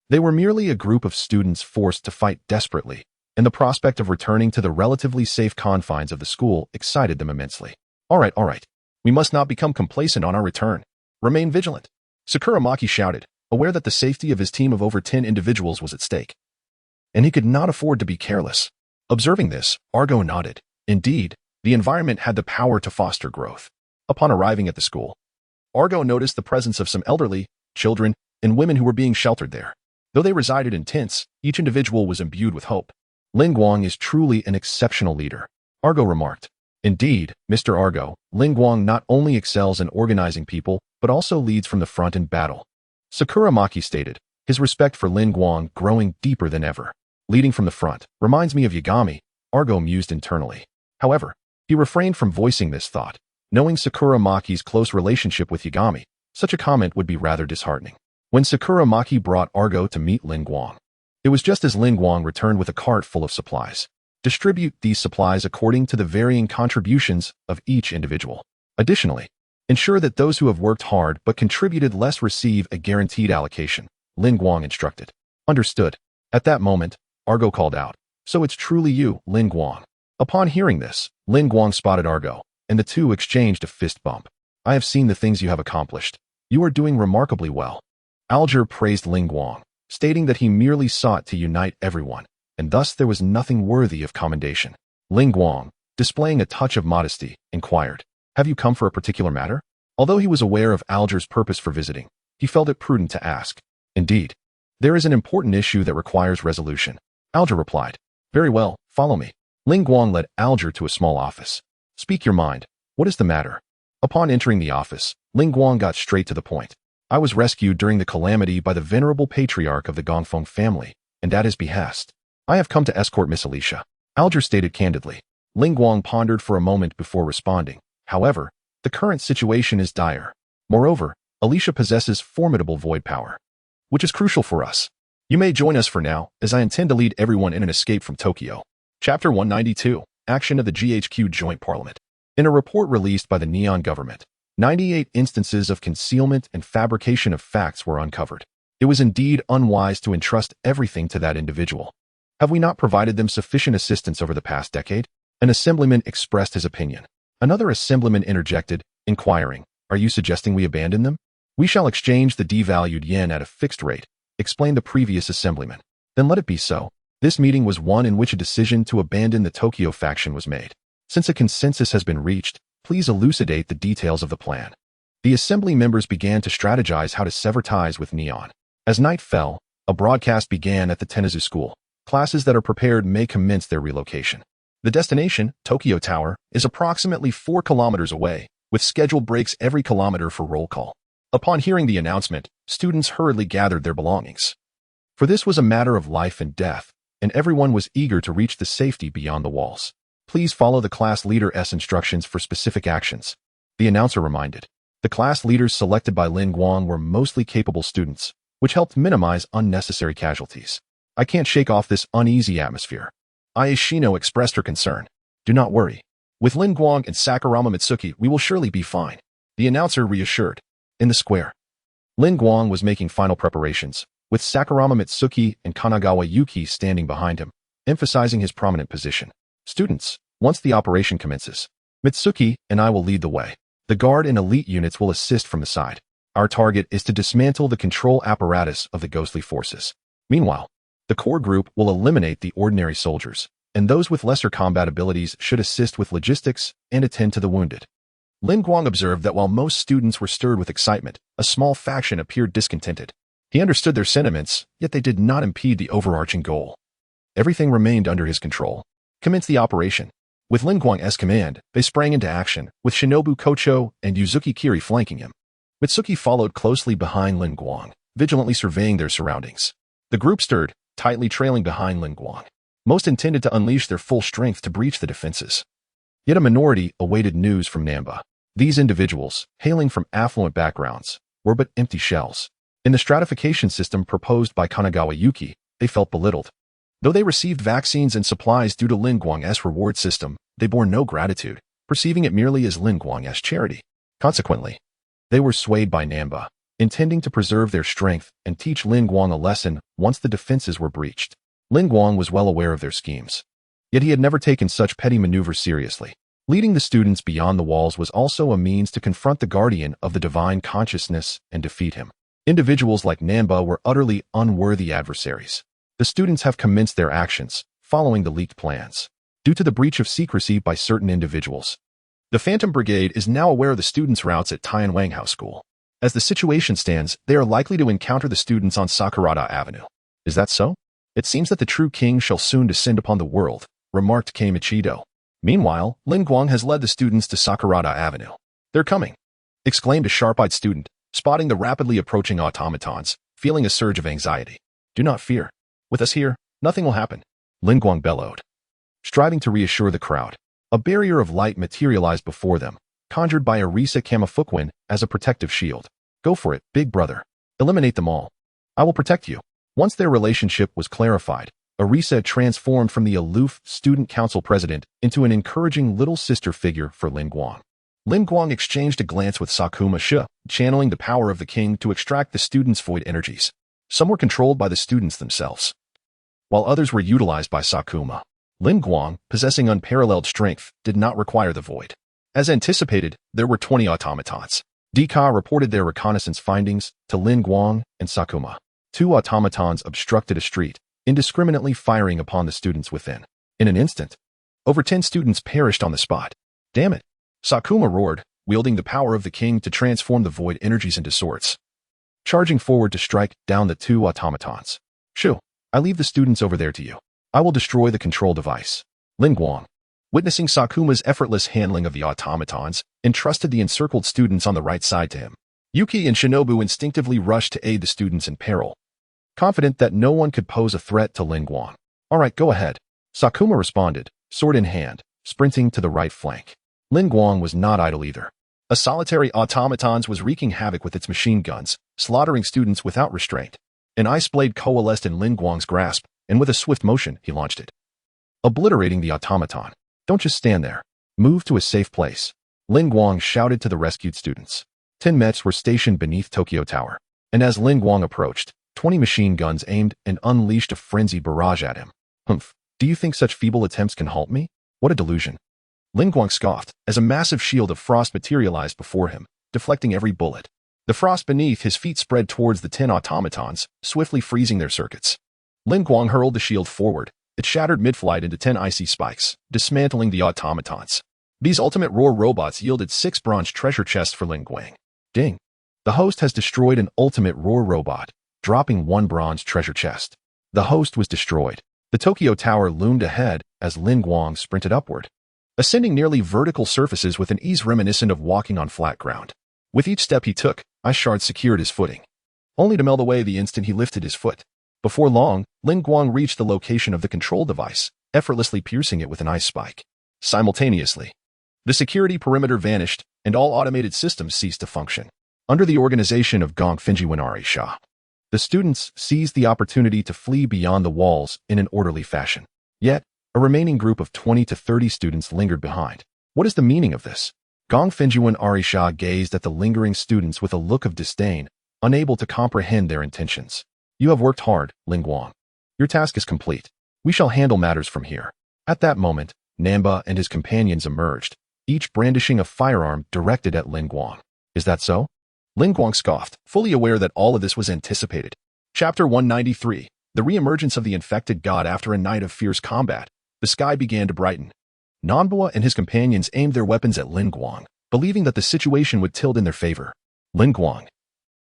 they were merely a group of students forced to fight desperately, and the prospect of returning to the relatively safe confines of the school excited them immensely. All right. We must not become complacent on our return. Remain vigilant," Sakura Maki shouted, aware that the safety of his team of over 10 individuals was at stake. And he could not afford to be careless. Observing this, Argo nodded. Indeed, the environment had the power to foster growth. Upon arriving at the school, Argo noticed the presence of some elderly, children, and women who were being sheltered there. Though they resided in tents, each individual was imbued with hope. "Lin Guang is truly an exceptional leader," Argo remarked. "Indeed, Mr. Argo, Lin Guang not only excels in organizing people, but also leads from the front in battle," Sakura Maki stated, his respect for Lin Guang growing deeper than ever. "Leading from the front reminds me of Yagami," Argo mused internally. However, he refrained from voicing this thought. Knowing Sakura Maki's close relationship with Yagami, such a comment would be rather disheartening. When Sakura Maki brought Argo to meet Lin Guang, it was just as Lin Guang returned with a cart full of supplies. Distribute these supplies according to the varying contributions of each individual. Additionally, ensure that those who have worked hard but contributed less receive a guaranteed allocation, Lin Guang instructed. "Understood." At that moment, Argo called out, "So it's truly you, Lin Guang." Upon hearing this, Lin Guang spotted Argo, and the two exchanged a fist bump. "I have seen the things you have accomplished. You are doing remarkably well." Alger praised Lin Guang, stating that he merely sought to unite everyone, and thus there was nothing worthy of commendation. Lin Guang, displaying a touch of modesty, inquired, "Have you come for a particular matter?" Although he was aware of Alger's purpose for visiting, he felt it prudent to ask. "Indeed, there is an important issue that requires resolution," Alger replied. "Very well, follow me." Lin Guang led Alger to a small office. "Speak your mind. What is the matter?" Upon entering the office, Lin Guang got straight to the point. "I was rescued during the calamity by the venerable patriarch of the Gongfeng family, and at his behest, I have come to escort Miss Alicia," Alger stated candidly. Lin Guang pondered for a moment before responding. "However, the current situation is dire. Moreover, Alicia possesses formidable void power, which is crucial for us. You may join us for now, as I intend to lead everyone in an escape from Tokyo." Chapter 192, Action of the GHQ Joint Parliament. In a report released by the Neon government, 98 instances of concealment and fabrication of facts were uncovered. It was indeed unwise to entrust everything to that individual. Have we not provided them sufficient assistance over the past decade? An assemblyman expressed his opinion. Another assemblyman interjected, inquiring, "Are you suggesting we abandon them?" We shall exchange the devalued yen at a fixed rate, explained the previous assemblyman. Then let it be so. This meeting was one in which a decision to abandon the Tokyo faction was made. Since a consensus has been reached, please elucidate the details of the plan. The assembly members began to strategize how to sever ties with Neon. As night fell, a broadcast began at the Tenezu school. Classes that are prepared may commence their relocation. The destination, Tokyo Tower, is approximately 4 kilometers away, with scheduled breaks every kilometer for roll call. Upon hearing the announcement, students hurriedly gathered their belongings. For this was a matter of life and death, and everyone was eager to reach the safety beyond the walls. Please follow the class leader's instructions for specific actions. The announcer reminded. The class leaders selected by Lin Guang were mostly capable students, which helped minimize unnecessary casualties. I can't shake off this uneasy atmosphere. Ayashino expressed her concern. Do not worry. With Lin Guang and Sakurama Mitsuki, we will surely be fine. The announcer reassured. In the square, Lin Guang was making final preparations, with Sakurama Mitsuki and Kanagawa Yuki standing behind him, emphasizing his prominent position. Students, once the operation commences, Mitsuki and I will lead the way. The guard and elite units will assist from the side. Our target is to dismantle the control apparatus of the ghostly forces. Meanwhile, the core group will eliminate the ordinary soldiers, and those with lesser combat abilities should assist with logistics and attend to the wounded. Lin Guang observed that while most students were stirred with excitement, a small faction appeared discontented. He understood their sentiments, yet they did not impede the overarching goal. Everything remained under his control. Commence the operation. With Lin Guang's command, they sprang into action, with Shinobu Kocho and Yuzuki Kiri flanking him. Mitsuki followed closely behind Lin Guang, vigilantly surveying their surroundings. The group stirred, tightly trailing behind Lin Guang. Most intended to unleash their full strength to breach the defenses. Yet a minority awaited news from Namba. These individuals, hailing from affluent backgrounds, were but empty shells. In the stratification system proposed by Kanagawa Yuki, they felt belittled. Though they received vaccines and supplies due to Lin Guang's reward system, they bore no gratitude, perceiving it merely as Lin Guang's charity. Consequently, they were swayed by Namba, intending to preserve their strength and teach Lin Guang a lesson once the defenses were breached. Lin Guang was well aware of their schemes. Yet he had never taken such petty maneuvers seriously. Leading the students beyond the walls was also a means to confront the guardian of the divine consciousness and defeat him. Individuals like Namba were utterly unworthy adversaries. The students have commenced their actions, following the leaked plans. Due to the breach of secrecy by certain individuals, the Phantom Brigade is now aware of the students' routes at Tianwang House School. As the situation stands, they are likely to encounter the students on Sakurada Avenue. Is that so? It seems that the true king shall soon descend upon the world, remarked Kei Michido. Meanwhile, Lin Guang has led the students to Sakurada Avenue. They're coming, exclaimed a sharp-eyed student, spotting the rapidly approaching automatons, feeling a surge of anxiety. Do not fear. With us here, nothing will happen, Lin Guang bellowed. Striving to reassure the crowd, a barrier of light materialized before them, conjured by Arisa Kamafukwin as a protective shield. Go for it, big brother. Eliminate them all. I will protect you. Once their relationship was clarified, Arisa transformed from the aloof student council president into an encouraging little sister figure for Lin Guang. Lin Guang exchanged a glance with Sakuma Shi, channeling the power of the king to extract the students' void energies. Some were controlled by the students themselves, while others were utilized by Sakuma. Lin Guang, possessing unparalleled strength, did not require the void. As anticipated, there were 20 automatons. Dika reported their reconnaissance findings to Lin Guang and Sakuma. 2 automatons obstructed a street, indiscriminately firing upon the students within. In an instant, over 10 students perished on the spot. Damn it! Sakuma roared, wielding the power of the king to transform the void energies into swords. Charging forward to strike down the 2 automatons. Shoo, I leave the students over there to you. I will destroy the control device. Lin Guang, witnessing Sakuma's effortless handling of the automatons, entrusted the encircled students on the right side to him. Yuki and Shinobu instinctively rushed to aid the students in peril, confident that no one could pose a threat to Lin Guang. All right, go ahead. Sakuma responded, sword in hand, sprinting to the right flank. Lin Guang was not idle either. A solitary automatons was wreaking havoc with its machine guns, slaughtering students without restraint. An ice blade coalesced in Lin Guang's grasp, and with a swift motion, he launched it, obliterating the automaton. Don't just stand there. Move to a safe place, Lin Guang shouted to the rescued students. 10 Mets were stationed beneath Tokyo Tower, and as Lin Guang approached, 20 machine guns aimed and unleashed a frenzied barrage at him. Humph, do you think such feeble attempts can halt me? What a delusion. Lin Guang scoffed, as a massive shield of frost materialized before him, deflecting every bullet. The frost beneath his feet spread towards the 10 automatons, swiftly freezing their circuits. Lin Guang hurled the shield forward. It shattered mid-flight into 10 icy spikes, dismantling the automatons. These ultimate roar robots yielded 6 bronze treasure chests for Lin Guang. Ding! The host has destroyed an ultimate roar robot, dropping 1 bronze treasure chest. The host was destroyed. The Tokyo Tower loomed ahead as Lin Guang sprinted upward, ascending nearly vertical surfaces with an ease reminiscent of walking on flat ground. With each step he took, ice shards secured his footing, only to melt away the instant he lifted his foot. Before long, Lin Guang reached the location of the control device, effortlessly piercing it with an ice spike. Simultaneously, the security perimeter vanished, and all automated systems ceased to function. Under the organization of Gong Finjiwanari Sha, the students seized the opportunity to flee beyond the walls in an orderly fashion. Yet, a remaining group of 20 to 30 students lingered behind. What is the meaning of this? Gong Finjiwanari Sha gazed at the lingering students with a look of disdain, unable to comprehend their intentions. You have worked hard, Lin Guang. Your task is complete. We shall handle matters from here. At that moment, Namba and his companions emerged, each brandishing a firearm directed at Lin Guang. Is that so? Lin Guang scoffed, fully aware that all of this was anticipated. Chapter 193. The Reemergence of the Infected God. After a night of fierce combat, the sky began to brighten. Nanbua and his companions aimed their weapons at Lin Guang, believing that the situation would tilt in their favor. Lin Guang,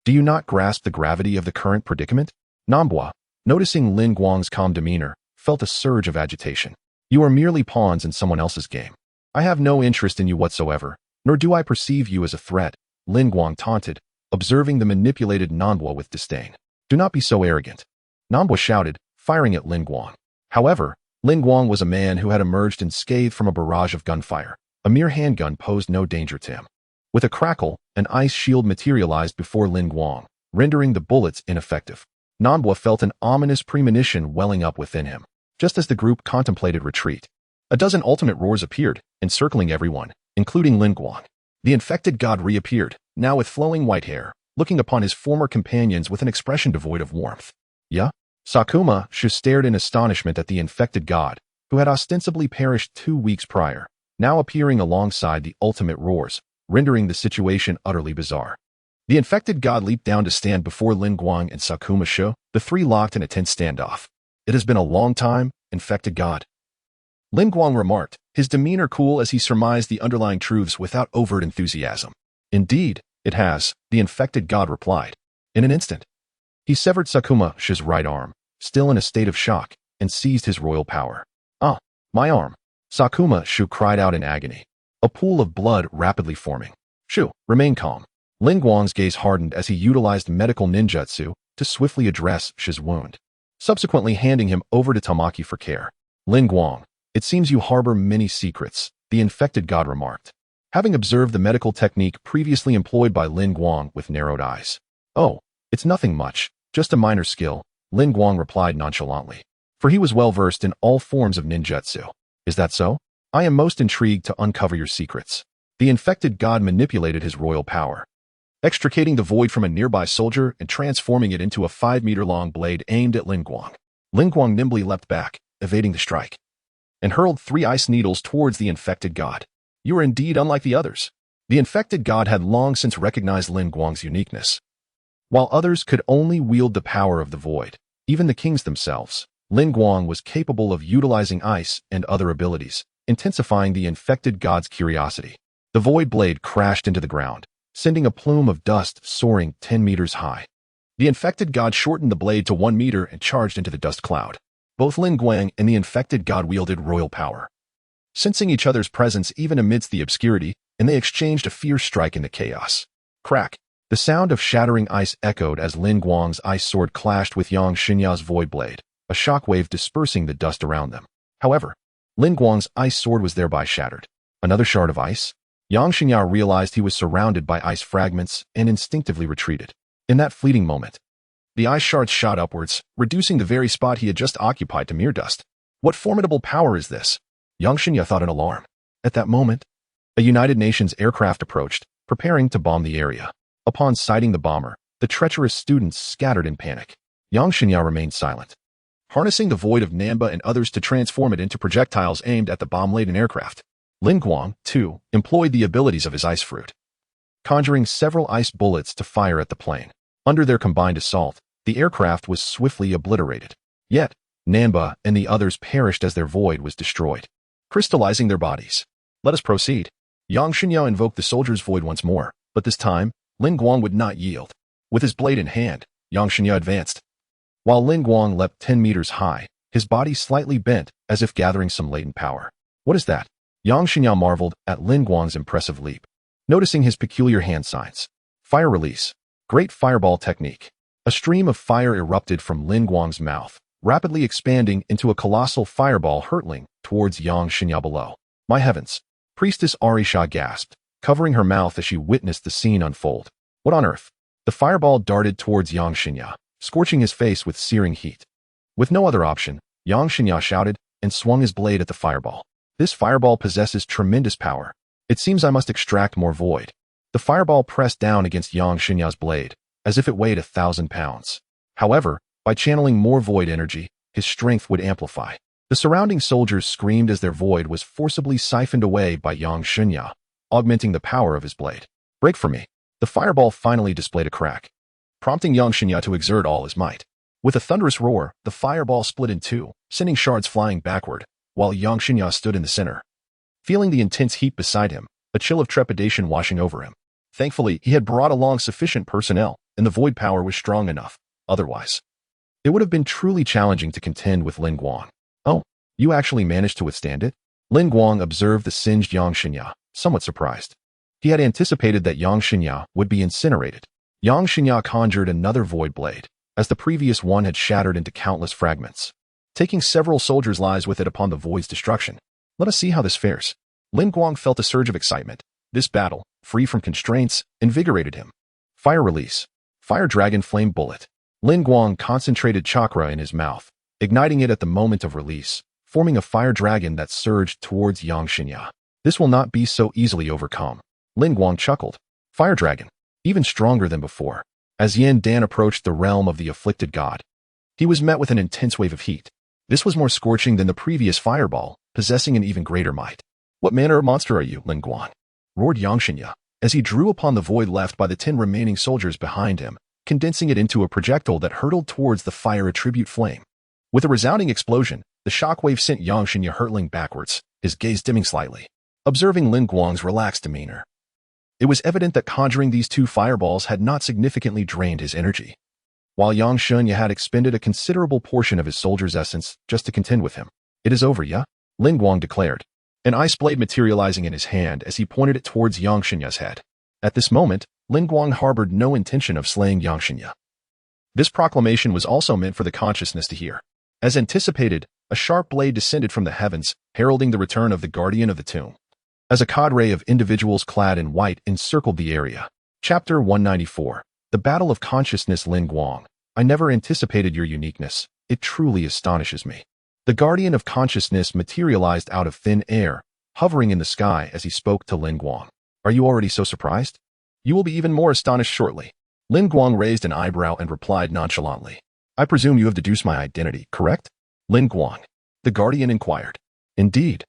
do you not grasp the gravity of the current predicament? Nanbua, noticing Lin Guang's calm demeanor, felt a surge of agitation. You are merely pawns in someone else's game. I have no interest in you whatsoever, nor do I perceive you as a threat, Lin Guang taunted, observing the manipulated Nanbua with disdain. Do not be so arrogant. Nanbua shouted, firing at Lin Guang. However, Lin Guang was a man who had emerged unscathed from a barrage of gunfire. A mere handgun posed no danger to him. With a crackle, an ice shield materialized before Lin Guang, rendering the bullets ineffective. Nanbua felt an ominous premonition welling up within him. Just as the group contemplated retreat, a dozen ultimate roars appeared, encircling everyone, including Lin Guang. The infected god reappeared, now with flowing white hair, looking upon his former companions with an expression devoid of warmth. Yeah? Sakuma stared in astonishment at the infected god, who had ostensibly perished 2 weeks prior, now appearing alongside the ultimate roars, rendering the situation utterly bizarre. The infected god leaped down to stand before Lin Guang and Sakuma Sho, the three locked in a tense standoff. It has been a long time, infected god. Lin Guang remarked, his demeanor cool as he surmised the underlying truths without overt enthusiasm. Indeed, it has, the infected god replied. In an instant, he severed Sakuma Sho's right arm, still in a state of shock, and seized his royal power. Ah, my arm. Sakuma Sho cried out in agony, a pool of blood rapidly forming. Sho, remain calm. Lin Guang's gaze hardened as he utilized medical ninjutsu to swiftly address Sho's wound, subsequently handing him over to Tamaki for care. Lin Guang, it seems you harbor many secrets, the infected god remarked, having observed the medical technique previously employed by Lin Guang with narrowed eyes. Oh, it's nothing much, just a minor skill, Lin Guang replied nonchalantly, for he was well versed in all forms of ninjutsu. Is that so? I am most intrigued to uncover your secrets. The infected god manipulated his royal power, extricating the void from a nearby soldier and transforming it into a 5-meter-long blade aimed at Lin Guang. Lin Guang nimbly leapt back, evading the strike, and hurled 3 ice needles towards the infected god. You are indeed unlike the others. The infected god had long since recognized Lin Guang's uniqueness. While others could only wield the power of the void, even the kings themselves, Lin Guang was capable of utilizing ice and other abilities, intensifying the infected god's curiosity. The void blade crashed into the ground, sending a plume of dust soaring 10 meters high. The infected god shortened the blade to 1 meter and charged into the dust cloud. Both Lin Guang and the infected god wielded royal power, sensing each other's presence even amidst the obscurity, and they exchanged a fierce strike in the chaos. Crack! The sound of shattering ice echoed as Lin Guang's ice sword clashed with Yang Xinya's void blade, a shockwave dispersing the dust around them. However, Lin Guang's ice sword was thereby shattered. Another shard of ice? Yang Xinya realized he was surrounded by ice fragments and instinctively retreated. In that fleeting moment, the ice shards shot upwards, reducing the very spot he had just occupied to mere dust. What formidable power is this? Yang Xinya thought in alarm. At that moment, a United Nations aircraft approached, preparing to bomb the area. Upon sighting the bomber, the treacherous students scattered in panic. Yang Xinya remained silent, harnessing the void of Namba and others to transform it into projectiles aimed at the bomb-laden aircraft. Lin Guang, too, employed the abilities of his ice fruit. conjuring several ice bullets to fire at the plane. Under their combined assault, the aircraft was swiftly obliterated. Yet, Nanba and the others perished as their void was destroyed, crystallizing their bodies. Let us proceed. Yang Xinyao invoked the soldier's void once more, but this time, Lin Guang would not yield. With his blade in hand, Yang Xinyao advanced. While Lin Guang leapt 10 meters high, his body slightly bent as if gathering some latent power. What is that? Yang Xinyao marveled at Lin Guang's impressive leap, noticing his peculiar hand signs. Fire release. Great fireball technique. A stream of fire erupted from Lin Guang's mouth, rapidly expanding into a colossal fireball hurtling towards Yang Xinyao below. My heavens! Priestess Arisha gasped, covering her mouth as she witnessed the scene unfold. What on earth? The fireball darted towards Yang Xinyao, scorching his face with searing heat. With no other option, Yang Xinyao shouted and swung his blade at the fireball. This fireball possesses tremendous power. It seems I must extract more void. The fireball pressed down against Yang Xinyao's blade, as if it weighed 1,000 pounds. However, by channeling more void energy, his strength would amplify. The surrounding soldiers screamed as their void was forcibly siphoned away by Yang Xinyao, augmenting the power of his blade. Break for me. The fireball finally displayed a crack, prompting Yang Xinyao to exert all his might. With a thunderous roar, the fireball split in two, sending shards flying backward, while Yang Xinyao stood in the center. Feeling the intense heat beside him, a chill of trepidation washing over him. Thankfully, he had brought along sufficient personnel, and the void power was strong enough. Otherwise, it would have been truly challenging to contend with Lin Guang. Oh, you actually managed to withstand it? Lin Guang observed the singed Yang Xinyao, somewhat surprised. He had anticipated that Yang Xinyao would be incinerated. Yang Xinyao conjured another void blade, as the previous one had shattered into countless fragments, taking several soldiers' lives with it upon the void's destruction. Let us see how this fares. Lin Guang felt a surge of excitement. This battle, free from constraints, invigorated him. Fire release. Fire dragon flame bullet. Lin Guang concentrated chakra in his mouth, igniting it at the moment of release, forming a fire dragon that surged towards Yang Xinyao. This will not be so easily overcome. Lin Guang chuckled. Fire dragon. Even stronger than before. As Yan Dan approached the realm of the afflicted god, he was met with an intense wave of heat. This was more scorching than the previous fireball, possessing an even greater might. What manner of monster are you, Lin Guang? Roared Yang Xinyao, as he drew upon the void left by the 10 remaining soldiers behind him, condensing it into a projectile that hurtled towards the fire attribute flame. With a resounding explosion, the shockwave sent Yang Xinyao hurtling backwards, his gaze dimming slightly, observing Lin Guang's relaxed demeanor. It was evident that conjuring these 2 fireballs had not significantly drained his energy, while Yang Xinyao had expended a considerable portion of his soldier's essence just to contend with him. It is over, yeah? Lin Guang declared, an ice blade materializing in his hand as he pointed it towards Yang Xinyao's head. At this moment, Lin Guang harbored no intention of slaying Yang Xinyao. This proclamation was also meant for the consciousness to hear. As anticipated, a sharp blade descended from the heavens, heralding the return of the guardian of the tomb. As a cadre of individuals clad in white encircled the area. Chapter 194. The Battle of Consciousness. Lin Guang, I never anticipated your uniqueness. It truly astonishes me. The guardian of consciousness materialized out of thin air, hovering in the sky as he spoke to Lin Guang. Are you already so surprised? You will be even more astonished shortly. Lin Guang raised an eyebrow and replied nonchalantly. I presume you have deduced my identity, correct? Lin Guang. The guardian inquired. Indeed.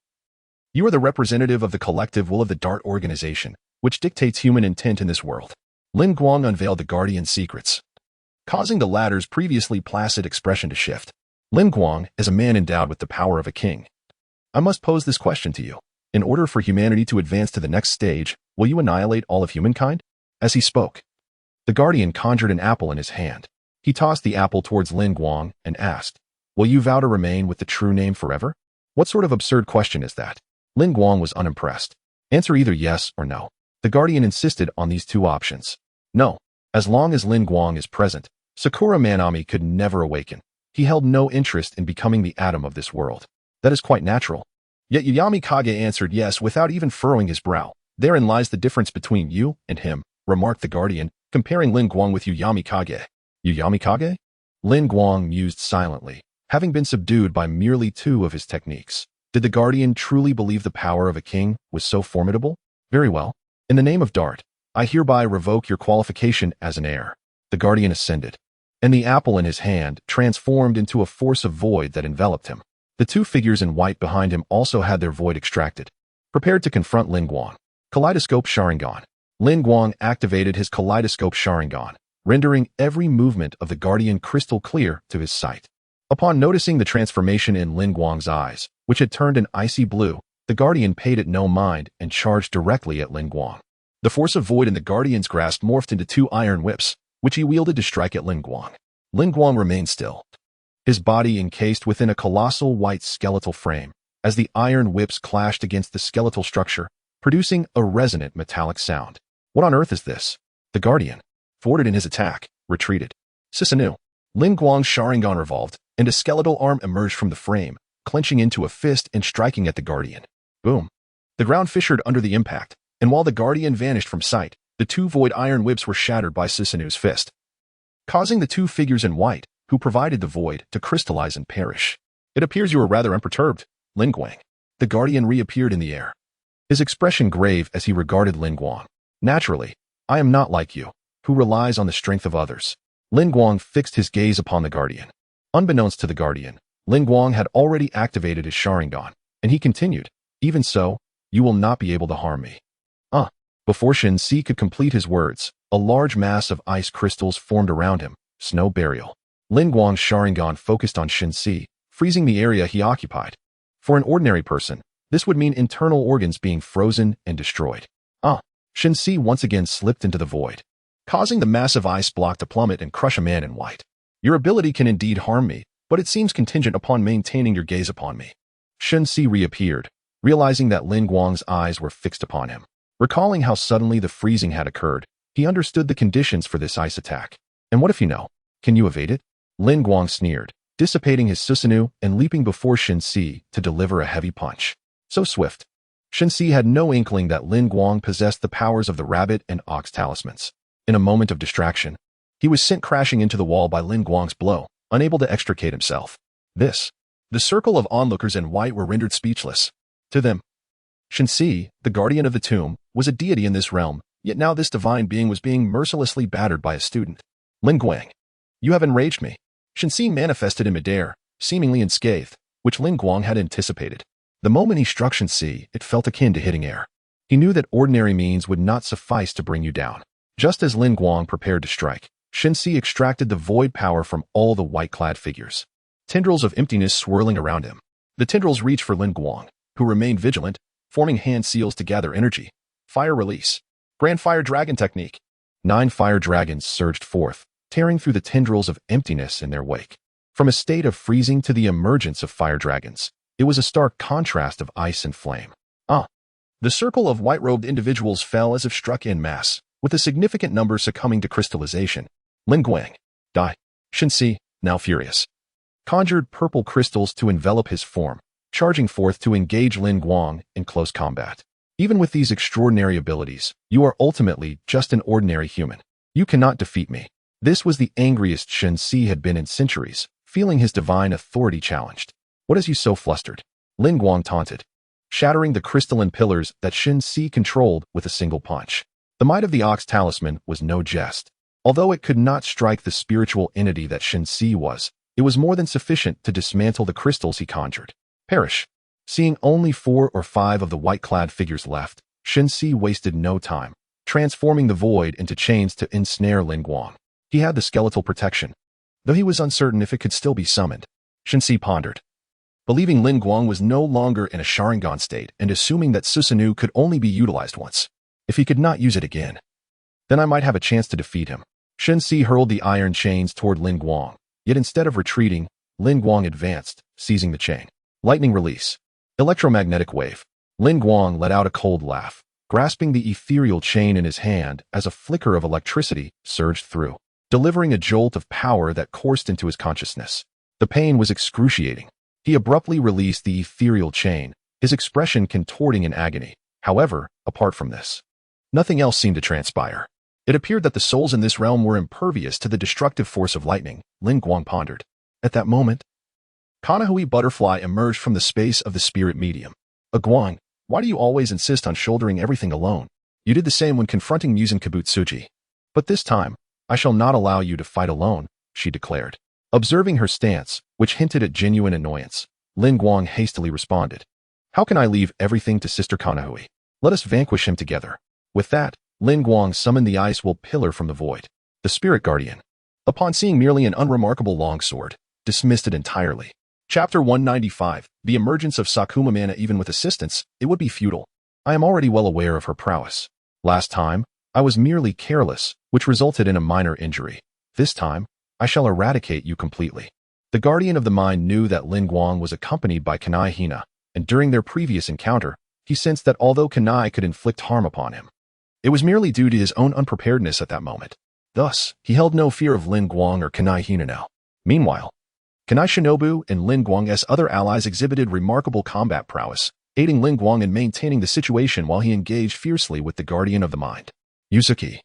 You are the representative of the collective will of the Dart organization, which dictates human intent in this world. Lin Guang unveiled the guardian's secrets, causing the latter's previously placid expression to shift. Lin Guang is a man endowed with the power of a king. I must pose this question to you. In order for humanity to advance to the next stage, will you annihilate all of humankind? As he spoke, the guardian conjured an apple in his hand. He tossed the apple towards Lin Guang and asked, will you vow to remain with the true name forever? What sort of absurd question is that? Lin Guang was unimpressed. Answer either yes or no. The guardian insisted on these 2 options. No. As long as Lin Guang is present, Sakura Manami could never awaken. He held no interest in becoming the atom of this world. That is quite natural. Yet Yuyami Kage answered yes without even furrowing his brow. Therein lies the difference between you and him, remarked the guardian, comparing Lin Guang with Yuyami Kage. Yuyami Kage? Lin Guang mused silently, having been subdued by merely 2 of his techniques. Did the guardian truly believe the power of a king was so formidable? Very well. In the name of Dart, I hereby revoke your qualification as an heir. The guardian ascended, and the apple in his hand transformed into a force of void that enveloped him. The 2 figures in white behind him also had their void extracted, prepared to confront Lin Guang. Kaleidoscope Sharingan. Lin Guang activated his kaleidoscope Sharingan, rendering every movement of the guardian crystal clear to his sight. Upon noticing the transformation in Lin Guang's eyes, which had turned an icy blue, the guardian paid it no mind and charged directly at Lin Guang. The force of void in the guardian's grasp morphed into 2 iron whips, which he wielded to strike at Lin Guang. Lin Guang remained still, his body encased within a colossal white skeletal frame, as the iron whips clashed against the skeletal structure, producing a resonant metallic sound. What on earth is this? The guardian, thwarted in his attack, retreated. Susanoo. Lin Guang's Sharingan revolved, and a skeletal arm emerged from the frame, clenching into a fist and striking at the guardian. Boom. The ground fissured under the impact, and while the guardian vanished from sight, the 2 void iron whips were shattered by Susanoo's fist, causing the 2 figures in white, who provided the void, to crystallize and perish. It appears you are rather unperturbed, Lin Guang. The guardian reappeared in the air, his expression grave as he regarded Lin Guang. Naturally, I am not like you, who relies on the strength of others. Lin Guang fixed his gaze upon the guardian. Unbeknownst to the guardian, Lin Guang had already activated his Sharingan, and he continued, even so, you will not be able to harm me. Before Shen Si could complete his words, a large mass of ice crystals formed around him, snow burial. Lin Guang's Sharingan focused on Shen Si, freezing the area he occupied. For an ordinary person, this would mean internal organs being frozen and destroyed. Shen Si once again slipped into the void, causing the massive ice block to plummet and crush a man in white. Your ability can indeed harm me, but it seems contingent upon maintaining your gaze upon me. Shen Si reappeared, realizing that Lin Guang's eyes were fixed upon him. Recalling how suddenly the freezing had occurred, he understood the conditions for this ice attack. And what if you know? Can you evade it? Lin Guang sneered, dissipating his Susanoo and leaping before Shen Si to deliver a heavy punch. So swift. Shen Si had no inkling that Lin Guang possessed the powers of the rabbit and ox talismans. In a moment of distraction, he was sent crashing into the wall by Lin Guang's blow, unable to extricate himself. The circle of onlookers in white were rendered speechless. To them, Shen Si, the guardian of the tomb, was a deity in this realm, yet now this divine being was being mercilessly battered by a student. Lin Guang, you have enraged me. Shen Si manifested in midair, seemingly unscathed, which Lin Guang had anticipated. The moment he struck Shen Si, it felt akin to hitting air. He knew that ordinary means would not suffice to bring you down. Just as Lin Guang prepared to strike, Shen Si extracted the void power from all the white-clad figures. Tendrils of emptiness swirling around him. The tendrils reached for Lin Guang, who remained vigilant, forming hand seals to gather energy. Fire release. Grand Fire Dragon technique. 9 fire dragons surged forth, tearing through the tendrils of emptiness in their wake. From a state of freezing to the emergence of fire dragons, it was a stark contrast of ice and flame. The circle of white-robed individuals fell as if struck en masse, with a significant number succumbing to crystallization. Lin Guang, die. Shen Si, now furious, conjured purple crystals to envelop his form, charging forth to engage Lin Guang in close combat. Even with these extraordinary abilities, you are ultimately just an ordinary human. You cannot defeat me. This was the angriest Shen Si had been in centuries, feeling his divine authority challenged. What has you so flustered? Lin Guang taunted, shattering the crystalline pillars that Shen Si controlled with a single punch. The might of the Ox Talisman was no jest. Although it could not strike the spiritual entity that Shen Si was, it was more than sufficient to dismantle the crystals he conjured. Perish. Seeing only 4 or 5 of the white-clad figures left, Shen Si wasted no time, transforming the void into chains to ensnare Lin Guang. He had the skeletal protection, though he was uncertain if it could still be summoned. Shen Si pondered, believing Lin Guang was no longer in a Sharingan state and assuming that Susanoo could only be utilized once. If he could not use it again, then I might have a chance to defeat him. Shen Si hurled the iron chains toward Lin Guang, yet instead of retreating, Lin Guang advanced, seizing the chain. Lightning release. Electromagnetic wave. Lin Guang let out a cold laugh, grasping the ethereal chain in his hand as a flicker of electricity surged through, delivering a jolt of power that coursed into his consciousness. The pain was excruciating. He abruptly released the ethereal chain, his expression contorting in agony. However, apart from this, nothing else seemed to transpire. It appeared that the souls in this realm were impervious to the destructive force of lightning, Lin Guang pondered. At that moment, Kanahui Butterfly emerged from the space of the spirit medium. Guang, why do you always insist on shouldering everything alone? You did the same when confronting Muzan Kibutsuji. But this time, I shall not allow you to fight alone, she declared. Observing her stance, which hinted at genuine annoyance, Lin Guang hastily responded. How can I leave everything to Sister Kanahui? Let us vanquish him together. With that, Lin Guang summoned the ice will pillar from the void. The spirit guardian, upon seeing merely an unremarkable longsword, dismissed it entirely. Chapter 195. The emergence of Sakuma Mana. Even with assistance, it would be futile. I am already well aware of her prowess. Last time, I was merely careless, which resulted in a minor injury. This time, I shall eradicate you completely. The guardian of the mind knew that Lin Guang was accompanied by Kanai Hina, and during their previous encounter, he sensed that although Kanai could inflict harm upon him, it was merely due to his own unpreparedness at that moment. Thus, he held no fear of Lin Guang or Kanai Hina now. Meanwhile, Kanai Shinobu and Lin Guang's other allies exhibited remarkable combat prowess, aiding Lin Guang in maintaining the situation while he engaged fiercely with the guardian of the mind. Yuzuki,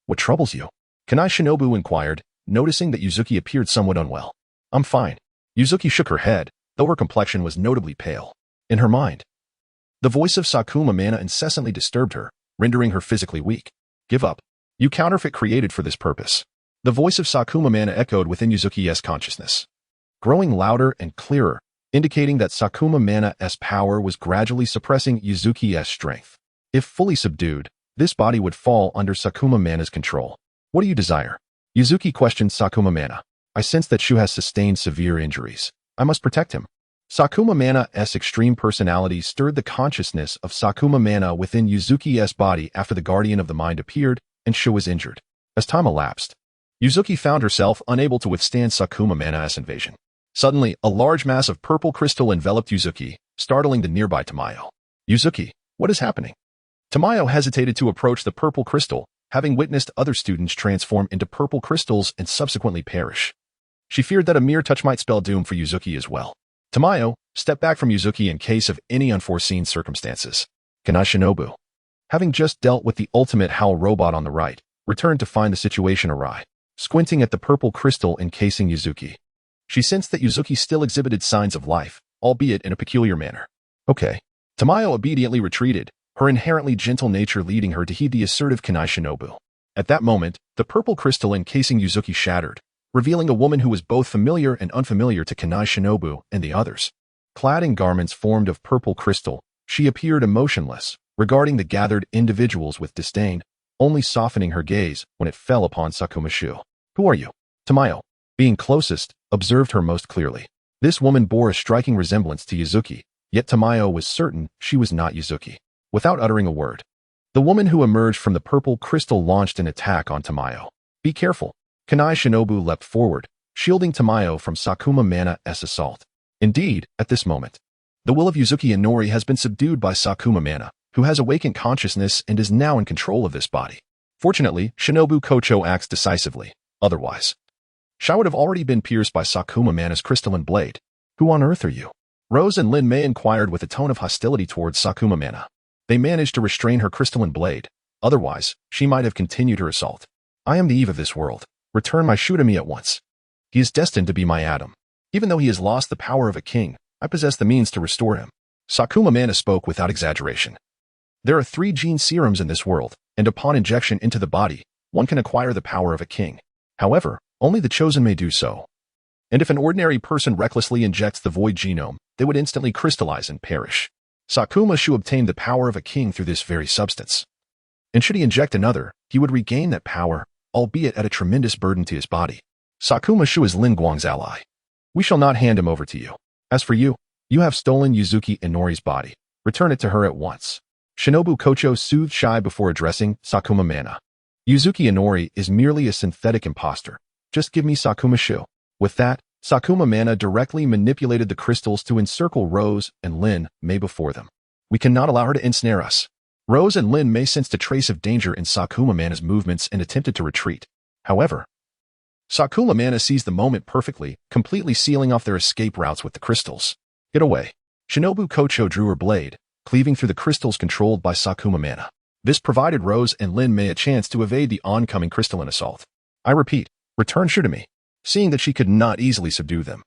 what troubles you? Kanai Shinobu inquired, noticing that Yuzuki appeared somewhat unwell. I'm fine. Yuzuki shook her head, though her complexion was notably pale. In her mind, the voice of Sakuma Mana incessantly disturbed her, rendering her physically weak. Give up. You counterfeit created for this purpose. The voice of Sakuma Mana echoed within Yuzuki's consciousness, growing louder and clearer, indicating that Sakuma Mana's power was gradually suppressing Yuzuki's strength. If fully subdued, this body would fall under Sakuma Mana's control. What do you desire? Yuzuki questioned Sakuma Mana. I sense that Shu has sustained severe injuries. I must protect him. Sakuma Mana's extreme personality stirred the consciousness of Sakuma Mana within Yuzuki's body after the guardian of the mind appeared and Shu was injured. As time elapsed, Yuzuki found herself unable to withstand Sakuma Mana's invasion. Suddenly, a large mass of purple crystal enveloped Yuzuki, startling the nearby Tamayo. Yuzuki, what is happening? Tamayo hesitated to approach the purple crystal, having witnessed other students transform into purple crystals and subsequently perish. She feared that a mere touch might spell doom for Yuzuki as well. Tamayo, step back from Yuzuki in case of any unforeseen circumstances. Kanai Shinobu, having just dealt with the ultimate Howl robot on the right, returned to find the situation awry. Squinting at the purple crystal encasing Yuzuki, she sensed that Yuzuki still exhibited signs of life, albeit in a peculiar manner. Okay. Tamayo obediently retreated, her inherently gentle nature leading her to heed the assertive Kanai Shinobu. At that moment, the purple crystal encasing Yuzuki shattered, revealing a woman who was both familiar and unfamiliar to Kanai Shinobu and the others. Clad in garments formed of purple crystal, she appeared emotionless, regarding the gathered individuals with disdain, only softening her gaze when it fell upon Sakuma Shu. Who are you? Tamayo, being closest, observed her most clearly. This woman bore a striking resemblance to Yuzuki, yet Tamayo was certain she was not Yuzuki. Without uttering a word, the woman who emerged from the purple crystal launched an attack on Tamayo. Be careful. Kanai Shinobu leapt forward, shielding Tamayo from Sakuma Mana's assault. Indeed, at this moment, the will of Yuzuki Inori has been subdued by Sakuma Mana, who has awakened consciousness and is now in control of this body. Fortunately, Shinobu Kocho acts decisively. Otherwise, Sha would have already been pierced by Sakuma Mana's crystalline blade. Who on earth are you? Rose and Lin Mei inquired with a tone of hostility towards Sakuma Mana. They managed to restrain her crystalline blade. Otherwise, she might have continued her assault. I am the Eve of this world. Return my Shu to me at once. He is destined to be my Adam. Even though he has lost the power of a king, I possess the means to restore him. Sakuma Mana spoke without exaggeration. There are 3 gene serums in this world, and upon injection into the body, one can acquire the power of a king. However, only the chosen may do so. And if an ordinary person recklessly injects the void genome, they would instantly crystallize and perish. Sakuma Shu obtained the power of a king through this very substance. And should he inject another, he would regain that power, albeit at a tremendous burden to his body. Sakuma Shu is Lin Guang's ally. We shall not hand him over to you. As for you, you have stolen Yuzuki Inori's body. Return it to her at once. Shinobu Kocho soothed Shy before addressing Sakuma Mana. Yuzuki Inori is merely a synthetic imposter. Just give me Sakuma Shu. With that, Sakuma Mana directly manipulated the crystals to encircle Rose and Lin Mei before them. We cannot allow her to ensnare us. Rose and Lin Mei sensed a trace of danger in Sakuma Mana's movements and attempted to retreat. However, Sakuma Mana seized the moment perfectly, completely sealing off their escape routes with the crystals. Get away. Shinobu Kocho drew her blade, cleaving through the crystals controlled by Sakuma Mana. This provided Rose and Lin Mei a chance to evade the oncoming crystalline assault. I repeat, return Shu to me. Seeing that she could not easily subdue them,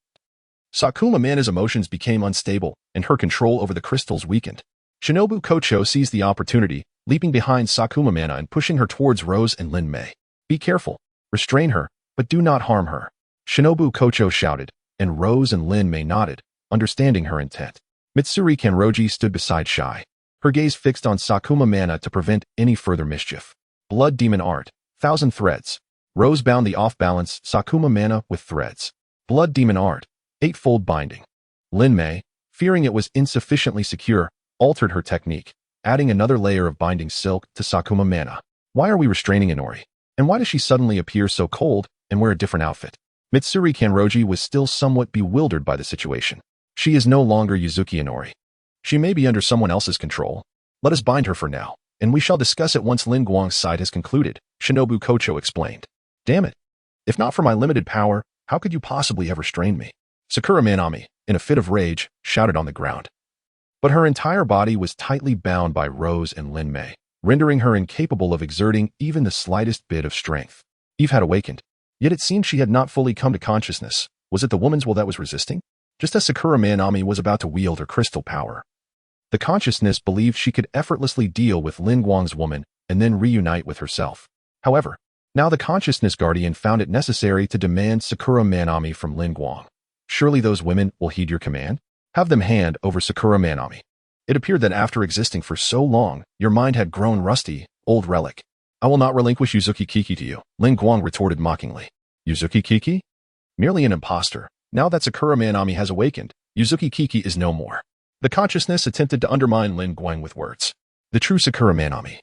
Sakuma Mana's emotions became unstable, and her control over the crystals weakened. Shinobu Kocho seized the opportunity, leaping behind Sakuma Mana and pushing her towards Rose and Lin Mei. Be careful. Restrain her, but do not harm her. Shinobu Kocho shouted, and Rose and Lin Mei nodded, understanding her intent. Mitsuri Kanroji stood beside Shy, her gaze fixed on Sakuma Mana to prevent any further mischief. Blood Demon Art, 1000 Threads. Rose bound the off-balance Sakuma mana with threads. Blood Demon Art, 8-fold binding. Lin Mei, fearing it was insufficiently secure, altered her technique, adding another layer of binding silk to Sakuma mana. Why are we restraining Inori? And why does she suddenly appear so cold and wear a different outfit? Mitsuri Kanroji was still somewhat bewildered by the situation. She is no longer Yuzuki Inori. She may be under someone else's control. Let us bind her for now, and we shall discuss it once Lin Guang's side has concluded, Shinobu Kocho explained. Damn it. If not for my limited power, how could you possibly have restrained me? Sakura Manami, in a fit of rage, shouted on the ground. But her entire body was tightly bound by Rose and Lin Mei, rendering her incapable of exerting even the slightest bit of strength. Eve had awakened, yet it seemed she had not fully come to consciousness. Was it the woman's will that was resisting? Just as Sakura Manami was about to wield her crystal power, the consciousness believed she could effortlessly deal with Lin Guang's woman and then reunite with herself. However, now the consciousness guardian found it necessary to demand Sakura Manami from Lin Guang. Surely those women will heed your command? Have them hand over Sakura Manami. It appeared that after existing for so long, your mind had grown rusty, old relic. I will not relinquish Yuzuki Kiki to you, Lin Guang retorted mockingly. Yuzuki Kiki? Merely an imposter. Now that Sakura Manami has awakened, Yuzuki Kiki is no more. The consciousness attempted to undermine Lin Guang with words. The true Sakura Manami.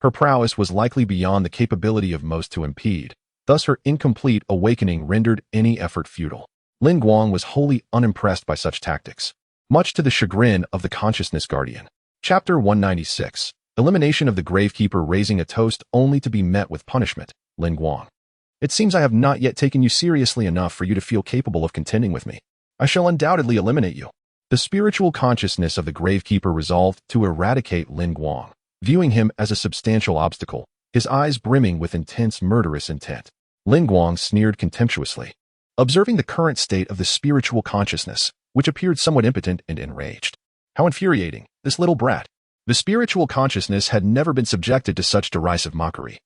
Her prowess was likely beyond the capability of most to impede, thus her incomplete awakening rendered any effort futile. Lin Guang was wholly unimpressed by such tactics, much to the chagrin of the consciousness guardian. Chapter 196. Elimination of the Gravekeeper raising a toast only to be met with punishment, Lin Guang. It seems I have not yet taken you seriously enough for you to feel capable of contending with me. I shall undoubtedly eliminate you. The spiritual consciousness of the Gravekeeper resolved to eradicate Lin Guang, viewing him as a substantial obstacle, his eyes brimming with intense murderous intent. Lin Guang sneered contemptuously, observing the current state of the spiritual consciousness, which appeared somewhat impotent and enraged. How infuriating, this little brat. The spiritual consciousness had never been subjected to such derisive mockery.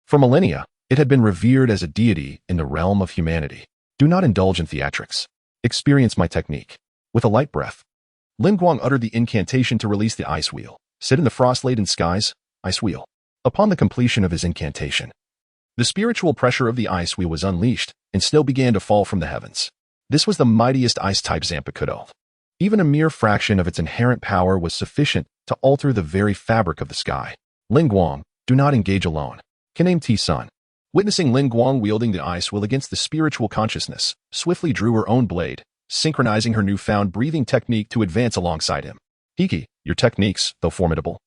For millennia, it had been revered as a deity in the realm of humanity. Do not indulge in theatrics. Experience my technique. With a light breath, Lin Guang uttered the incantation to release the ice wheel. Sit in the frost-laden skies, ice wheel. Upon the completion of his incantation, the spiritual pressure of the ice wheel was unleashed, and snow began to fall from the heavens. This was the mightiest ice-type Zampa could hold. Even a mere fraction of its inherent power was sufficient to alter the very fabric of the sky. Lin Guang, do not engage alone. Kaname T-Sun, witnessing Lin Guang wielding the ice wheel against the spiritual consciousness, swiftly drew her own blade, synchronizing her newfound breathing technique to advance alongside him. Hiki, your techniques, though formidable,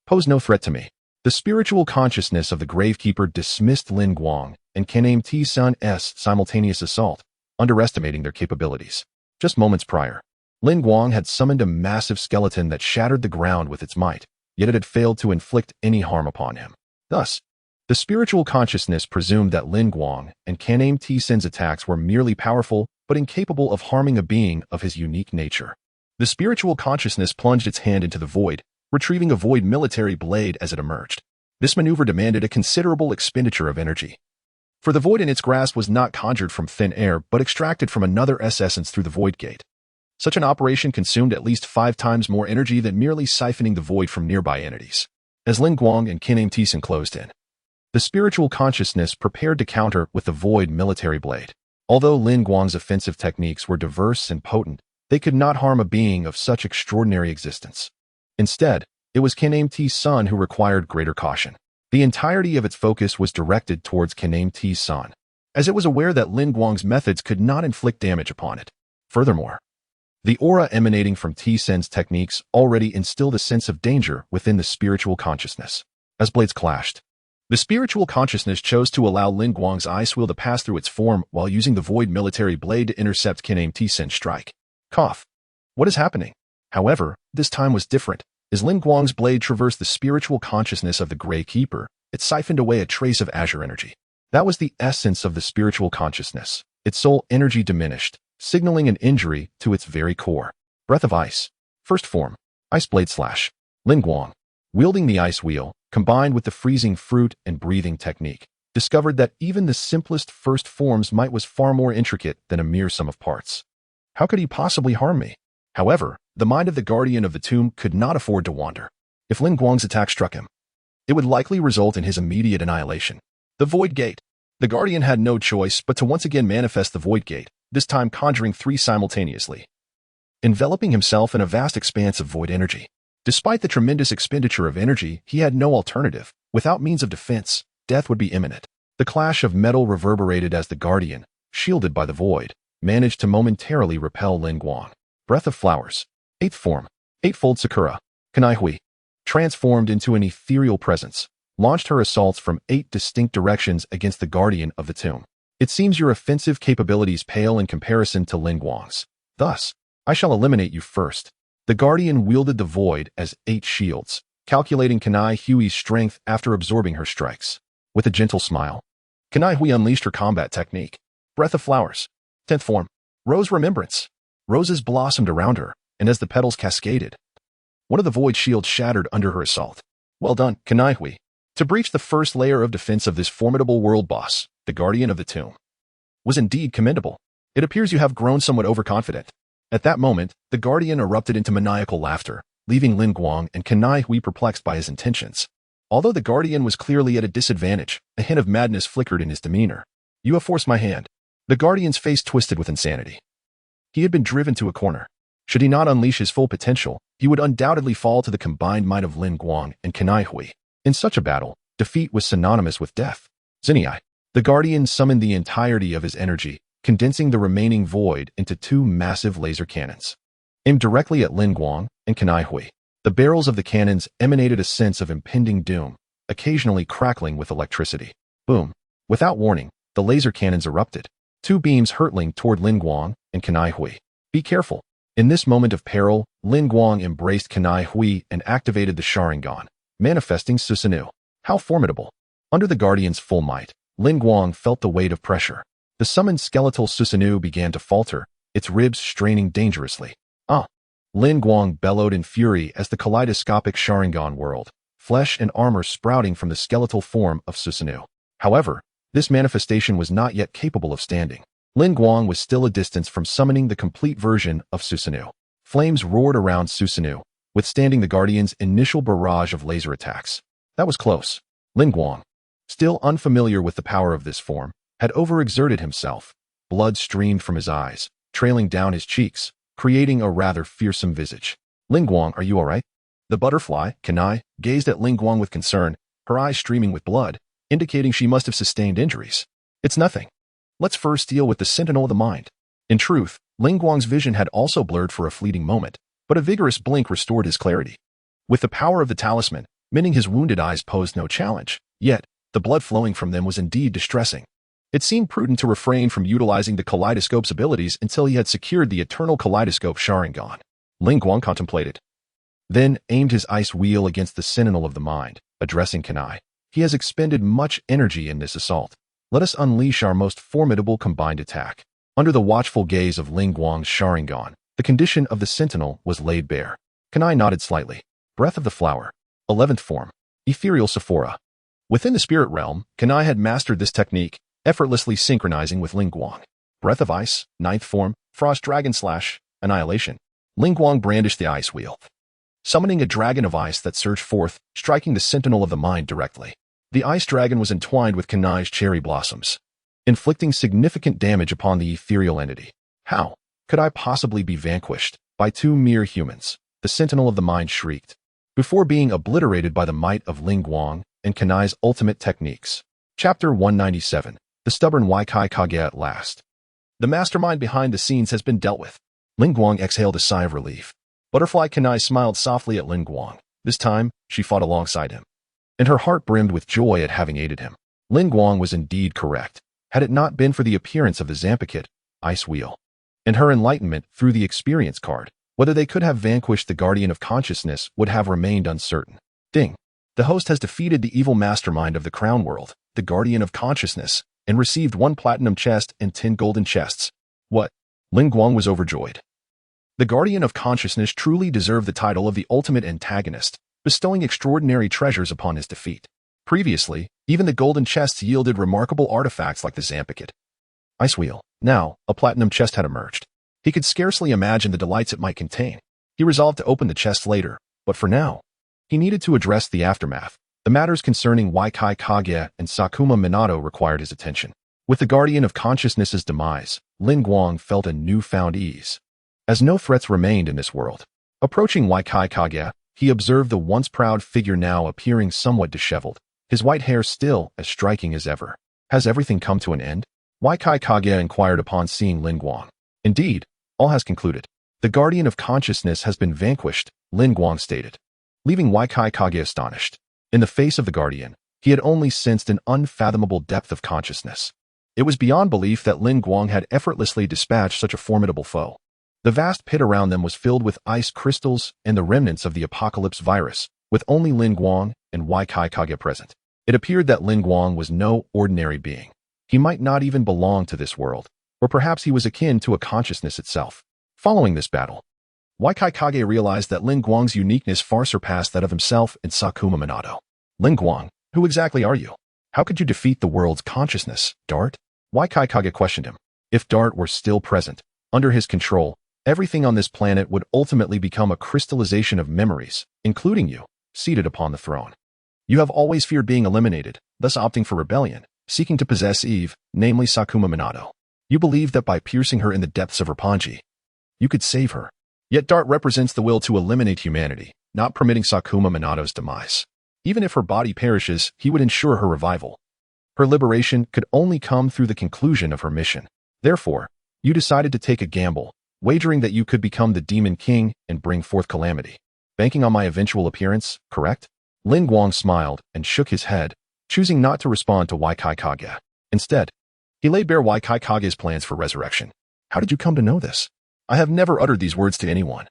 pose no threat to me. The spiritual consciousness of the Gravekeeper dismissed Lin Guang and Kaname T-Sun's simultaneous assault, underestimating their capabilities. Just moments prior, Lin Guang had summoned a massive skeleton that shattered the ground with its might, yet it had failed to inflict any harm upon him. Thus, the spiritual consciousness presumed that Lin Guang and Kaname T-Sun's attacks were merely powerful but incapable of harming a being of his unique nature. The spiritual consciousness plunged its hand into the void, retrieving a void military blade as it emerged. This maneuver demanded a considerable expenditure of energy, for the void in its grasp was not conjured from thin air but extracted from another essence through the void gate. Such an operation consumed at least 5 times more energy than merely siphoning the void from nearby entities. As Lin Guang and Kaname T-Sun closed in, the spiritual consciousness prepared to counter with the void military blade. Although Lin Guang's offensive techniques were diverse and potent, they could not harm a being of such extraordinary existence. Instead, it was Kaname T-Sun who required greater caution. The entirety of its focus was directed towards Kaname T-Sun, as it was aware that Lin Guang's methods could not inflict damage upon it. Furthermore, the aura emanating from T-Sun's techniques already instilled a sense of danger within the spiritual consciousness. As blades clashed, the spiritual consciousness chose to allow Lin Guang's ice wheel to pass through its form while using the void military blade to intercept Kaname T-Sun's strike. Cough. What is happening? However, this time was different. As Lin Guang's blade traversed the spiritual consciousness of the Gravekeeper, it siphoned away a trace of azure energy. That was the essence of the spiritual consciousness. Its soul energy diminished, signaling an injury to its very core. Breath of Ice. First form. Ice Blade Slash. Lin Guang, wielding the ice wheel, combined with the freezing fruit and breathing technique, discovered that even the simplest first form's might was far more intricate than a mere sum of parts. How could he possibly harm me? However, the mind of the guardian of the tomb could not afford to wander. If Lin Guang's attack struck him, it would likely result in his immediate annihilation. The Void Gate. The Guardian had no choice but to once again manifest the Void Gate, this time conjuring 3 simultaneously, enveloping himself in a vast expanse of void energy. Despite the tremendous expenditure of energy, he had no alternative. Without means of defense, death would be imminent. The clash of metal reverberated as the Guardian, shielded by the void, managed to momentarily repel Lin Guang. Breath of Flowers. 8th form. Eightfold Sakura. Kanai Hui. Transformed into an ethereal presence, launched her assaults from 8 distinct directions against the Guardian of the Tomb. It seems your offensive capabilities pale in comparison to Lin Guang's. Thus, I shall eliminate you first. The Guardian wielded the void as 8 shields, calculating Kanai Hui's strength after absorbing her strikes. With a gentle smile, Kanai Hui unleashed her combat technique. Breath of Flowers. 10th form. Rose Remembrance. Roses blossomed around her, and as the petals cascaded, one of the void shields shattered under her assault. Well done, Kanai Hui. To breach the first layer of defense of this formidable world boss, the Guardian of the Tomb, was indeed commendable. It appears you have grown somewhat overconfident. At that moment, the Guardian erupted into maniacal laughter, leaving Lin Guang and Kanai Hui perplexed by his intentions. Although the Guardian was clearly at a disadvantage, a hint of madness flickered in his demeanor. You have forced my hand. The Guardian's face twisted with insanity. He had been driven to a corner. Should he not unleash his full potential, he would undoubtedly fall to the combined might of Lin Guang and Kanai Hui. In such a battle, defeat was synonymous with death. Zinniai. The Guardian summoned the entirety of his energy, condensing the remaining void into 2 massive laser cannons. Aimed directly at Lin Guang and Kanai Hui, the barrels of the cannons emanated a sense of impending doom, occasionally crackling with electricity. Boom. Without warning, the laser cannons erupted, 2 beams hurtling toward Lin Guang and Kanai Hui. Be careful. In this moment of peril, Lin Guang embraced Kanai Hui and activated the Sharingan, manifesting Susanoo. How formidable. Under the Guardian's full might, Lin Guang felt the weight of pressure. The summoned skeletal Susanoo began to falter, its ribs straining dangerously. Lin Guang bellowed in fury as the kaleidoscopic Sharingan whirled, flesh and armor sprouting from the skeletal form of Susanoo. However, this manifestation was not yet capable of standing. Lin Guang was still a distance from summoning the complete version of Susanoo. Flames roared around Susanoo, withstanding the Guardian's initial barrage of laser attacks. That was close. Lin Guang, still unfamiliar with the power of this form, had overexerted himself. Blood streamed from his eyes, trailing down his cheeks, creating a rather fearsome visage. Lin Guang, are you all right? The butterfly, Kanai, gazed at Lin Guang with concern, her eyes streaming with blood, indicating she must have sustained injuries. It's nothing. Let's first deal with the Sentinel of the Mind. In truth, Lin Guang's vision had also blurred for a fleeting moment, but a vigorous blink restored his clarity. With the power of the talisman, mending his wounded eyes posed no challenge, yet, the blood flowing from them was indeed distressing. It seemed prudent to refrain from utilizing the kaleidoscope's abilities until he had secured the eternal kaleidoscope Sharingan. Lin Guang contemplated, then aimed his ice wheel against the Sentinel of the Mind, addressing Kanai. He has expended much energy in this assault. Let us unleash our most formidable combined attack. Under the watchful gaze of Lin Guang's Sharingan, the condition of the Sentinel was laid bare. Kanai nodded slightly. Breath of the Flower. 11th form. Ethereal Sephora. Within the spirit realm, Kanai had mastered this technique, effortlessly synchronizing with Lin Guang. Breath of Ice. 9th form. Frost Dragon Slash. Annihilation. Lin Guang brandished the ice wheel, summoning a dragon of ice that surged forth, striking the Sentinel of the Mind directly. The ice dragon was entwined with Kanai's cherry blossoms, inflicting significant damage upon the ethereal entity. How could I possibly be vanquished by 2 mere humans? The Sentinel of the Mind shrieked, before being obliterated by the might of Lin Guang and Kanai's ultimate techniques. Chapter 197. The Stubborn Waikai Kage at last. The mastermind behind the scenes has been dealt with. Lin Guang exhaled a sigh of relief. Butterfly Kanai smiled softly at Lin Guang. This time, she fought alongside him, and her heart brimmed with joy at having aided him. Lin Guang was indeed correct. Had it not been for the appearance of the Zampakit, Ice Wheel, and her enlightenment through the experience card, whether they could have vanquished the Guardian of Consciousness would have remained uncertain. Ding. The host has defeated the evil mastermind of the Crown World, the Guardian of Consciousness, and received 1 platinum chest and 10 golden chests. What? Lin Guang was overjoyed. The Guardian of Consciousness truly deserved the title of the ultimate antagonist, bestowing extraordinary treasures upon his defeat. Previously, even the golden chests yielded remarkable artifacts like the Zampakit. Ice Wheel. Now, a platinum chest had emerged. He could scarcely imagine the delights it might contain. He resolved to open the chest later, but for now, he needed to address the aftermath. The matters concerning Waikai Kage and Sakuma Minato required his attention. With the Guardian of Consciousness's demise, Lin Guang felt a newfound ease, as no threats remained in this world. Approaching Waikai Kage, he observed the once proud figure now appearing somewhat disheveled, his white hair still as striking as ever. Has everything come to an end? Waikai Kage inquired upon seeing Lin Guang. Indeed, all has concluded. The Guardian of Consciousness has been vanquished, Lin Guang stated, leaving Waikai Kage astonished. In the face of the Guardian, he had only sensed an unfathomable depth of consciousness. It was beyond belief that Lin Guang had effortlessly dispatched such a formidable foe. The vast pit around them was filled with ice crystals and the remnants of the apocalypse virus, with only Lin Guang and Waikai Kage present. It appeared that Lin Guang was no ordinary being. He might not even belong to this world, or perhaps he was akin to a consciousness itself. Following this battle, Waikai Kage realized that Lin Guang's uniqueness far surpassed that of himself and Sakuma Minato. Lin Guang, who exactly are you? How could you defeat the world's consciousness, Dart? Waikai Kage questioned him. If Dart were still present, under his control, everything on this planet would ultimately become a crystallization of memories, including you, seated upon the throne. You have always feared being eliminated, thus opting for rebellion, seeking to possess Eve, namely Sakuma Minato. You believed that by piercing her in the depths of her Ponji, you could save her. Yet Dart represents the will to eliminate humanity, not permitting Sakuma Minato's demise. Even if her body perishes, he would ensure her revival. Her liberation could only come through the conclusion of her mission. Therefore, you decided to take a gamble, wagering that you could become the Demon King and bring forth calamity. Banking on my eventual appearance, correct? Lin Guang smiled and shook his head, choosing not to respond to Waikai Kage. Instead, he laid bare Waikai Kage's plans for resurrection. How did you come to know this? I have never uttered these words to anyone,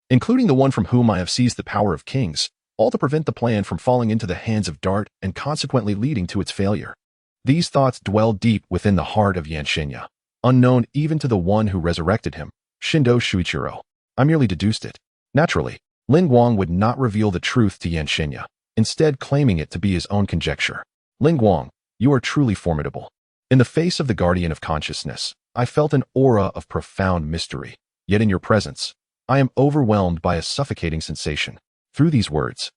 including the one from whom I have seized the power of kings, all to prevent the plan from falling into the hands of Dart and consequently leading to its failure. These thoughts dwell deep within the heart of Yanshenya, unknown even to the one who resurrected him, Shindo Shuichiro. I merely deduced it. Naturally, Lin Guang would not reveal the truth to Yanshenya, instead claiming it to be his own conjecture. Lin Guang, you are truly formidable. In the face of the Guardian of Consciousness, I felt an aura of profound mystery. Yet in your presence, I am overwhelmed by a suffocating sensation. Through these words,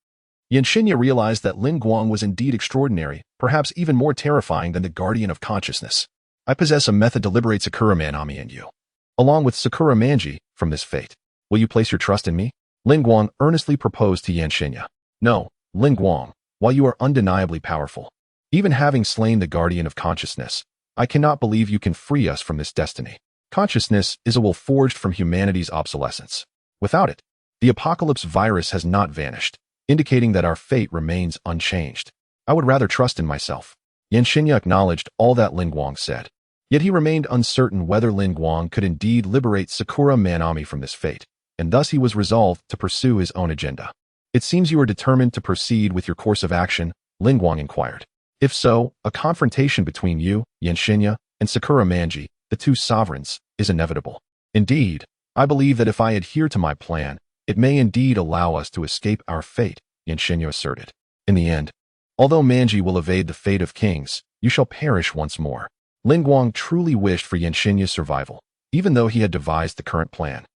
Yanshenya realized that Lin Guang was indeed extraordinary, perhaps even more terrifying than the Guardian of Consciousness. I possess a method to liberate Sakura Manami and you, along with Sakura Manji, from this fate. Will you place your trust in me? Lin Guang earnestly proposed to Yanshenya. No, Lin Guang, while you are undeniably powerful, even having slain the Guardian of Consciousness, I cannot believe you can free us from this destiny. Consciousness is a will forged from humanity's obsolescence. Without it, the apocalypse virus has not vanished, indicating that our fate remains unchanged. I would rather trust in myself. Yanshenya acknowledged all that Lin Guang said. Yet he remained uncertain whether Lin Guang could indeed liberate Sakura Manami from this fate, and thus he was resolved to pursue his own agenda. It seems you are determined to proceed with your course of action, Lin Guang inquired. If so, a confrontation between you, Yanshenya, and Sakura Manji, the two sovereigns, is inevitable. Indeed, I believe that if I adhere to my plan, it may indeed allow us to escape our fate, Yanshenya asserted. In the end, although Manji will evade the fate of kings, you shall perish once more. Lin Guang truly wished for Yanshenya's survival, even though he had devised the current plan.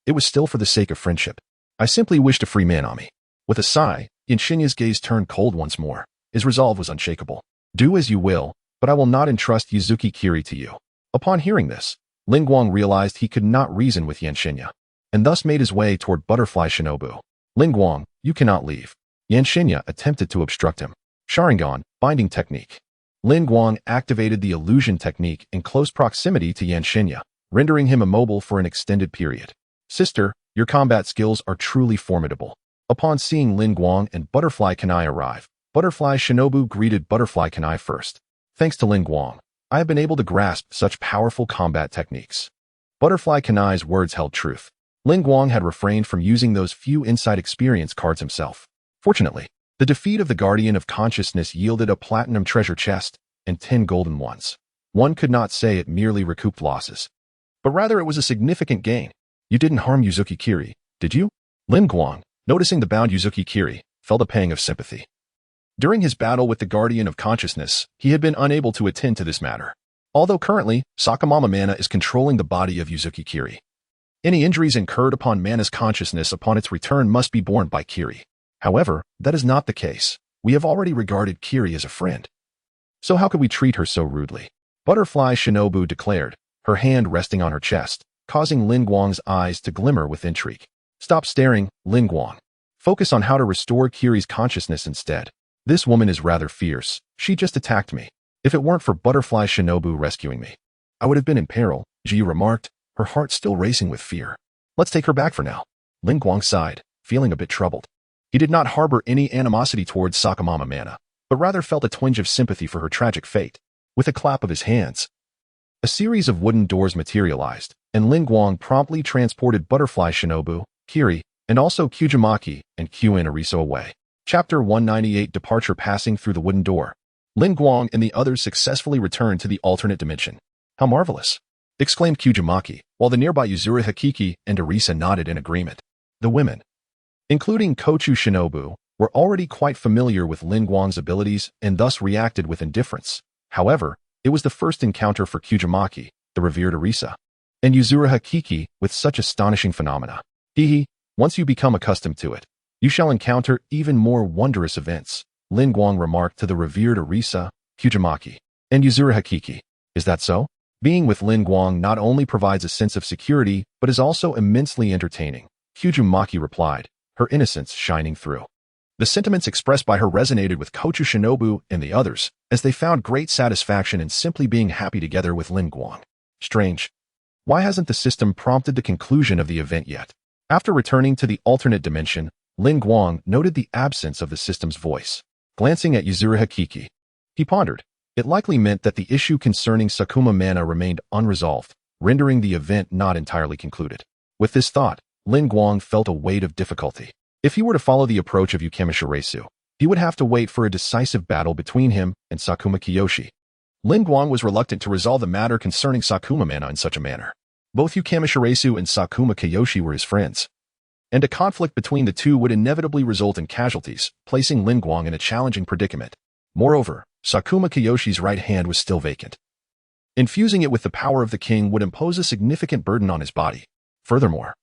It was still for the sake of friendship. I simply wish to free Manami. With a sigh, Yanshenya's gaze turned cold once more. His resolve was unshakable. Do as you will, but I will not entrust Yuzuki Kiri to you. Upon hearing this, Lin Guang realized he could not reason with Yanshenya, and thus made his way toward Butterfly Shinobu. Lin Guang, you cannot leave. Yanshenya attempted to obstruct him. Sharingan, binding technique. Lin Guang activated the illusion technique in close proximity to Yanshenya, rendering him immobile for an extended period. Sister, your combat skills are truly formidable. Upon seeing Lin Guang and Butterfly Kanai arrive, Butterfly Shinobu greeted Butterfly Kanai first. Thanks to Lin Guang, I have been able to grasp such powerful combat techniques. Butterfly Kanai's words held truth. Lin Guang had refrained from using those few insight experience cards himself. Fortunately, the defeat of the Guardian of Consciousness yielded a platinum treasure chest and 10 golden ones. One could not say it merely recouped losses, but rather it was a significant gain. You didn't harm Yuzuki Kiri, did you? Lin Guang, noticing the bound Yuzuki Kiri, felt a pang of sympathy. During his battle with the Guardian of Consciousness, he had been unable to attend to this matter. Although currently, Sakamama Mana is controlling the body of Yuzuki Kiri. Any injuries incurred upon Mana's consciousness upon its return must be borne by Kiri. However, that is not the case. We have already regarded Kiri as a friend. So how could we treat her so rudely? Butterfly Shinobu declared, her hand resting on her chest, causing Lin Guang's eyes to glimmer with intrigue. Stop staring, Lin Guang. Focus on how to restore Kiri's consciousness instead. This woman is rather fierce. She just attacked me. If it weren't for Butterfly Shinobu rescuing me, I would have been in peril, Ji remarked, her heart still racing with fear. Let's take her back for now. Lin Guang sighed, feeling a bit troubled. He did not harbor any animosity towards Sakamama Mana, but rather felt a twinge of sympathy for her tragic fate. With a clap of his hands, a series of wooden doors materialized, and Lin Guang promptly transported Butterfly Shinobu, Kiri, and also Kyujimaki and Qin Ariso away. Chapter 198 Departure. Passing through the wooden door, Lin Guang and the others successfully returned to the alternate dimension. How marvelous! Exclaimed Kyujimaki, while the nearby Yuzuru Hakiki and Arisa nodded in agreement. The women, including Kochu Shinobu, were already quite familiar with Lin Guang's abilities and thus reacted with indifference. However, it was the first encounter for Kyujimaki, the revered Arisa, and Yuzuru Hakiki with such astonishing phenomena. Once you become accustomed to it, you shall encounter even more wondrous events, Lin Guang remarked to the revered Arisa, Kyujimaki, and Yuzuru Hakiki. Is that so? Being with Lin Guang not only provides a sense of security, but is also immensely entertaining, Kyujimaki replied, her innocence shining through. The sentiments expressed by her resonated with Kochu Shinobu and the others, as they found great satisfaction in simply being happy together with Lin Guang. Strange. Why hasn't the system prompted the conclusion of the event yet? After returning to the alternate dimension, Lin Guang noted the absence of the system's voice. Glancing at Yuzuru Hakiki, he pondered. It likely meant that the issue concerning Sakuma Mana remained unresolved, rendering the event not entirely concluded. With this thought, Lin Guang felt a weight of difficulty. If he were to follow the approach of Ukemi Shiraisu, he would have to wait for a decisive battle between him and Sakuma Kiyoshi. Lin Guang was reluctant to resolve the matter concerning Sakuma Mana in such a manner. Both Ukemi Shiraisu and Sakuma Kiyoshi were his friends, and a conflict between the two would inevitably result in casualties, placing Lin Guang in a challenging predicament. Moreover, Sakuma Kiyoshi's right hand was still vacant. Infusing it with the power of the king would impose a significant burden on his body. Furthermore,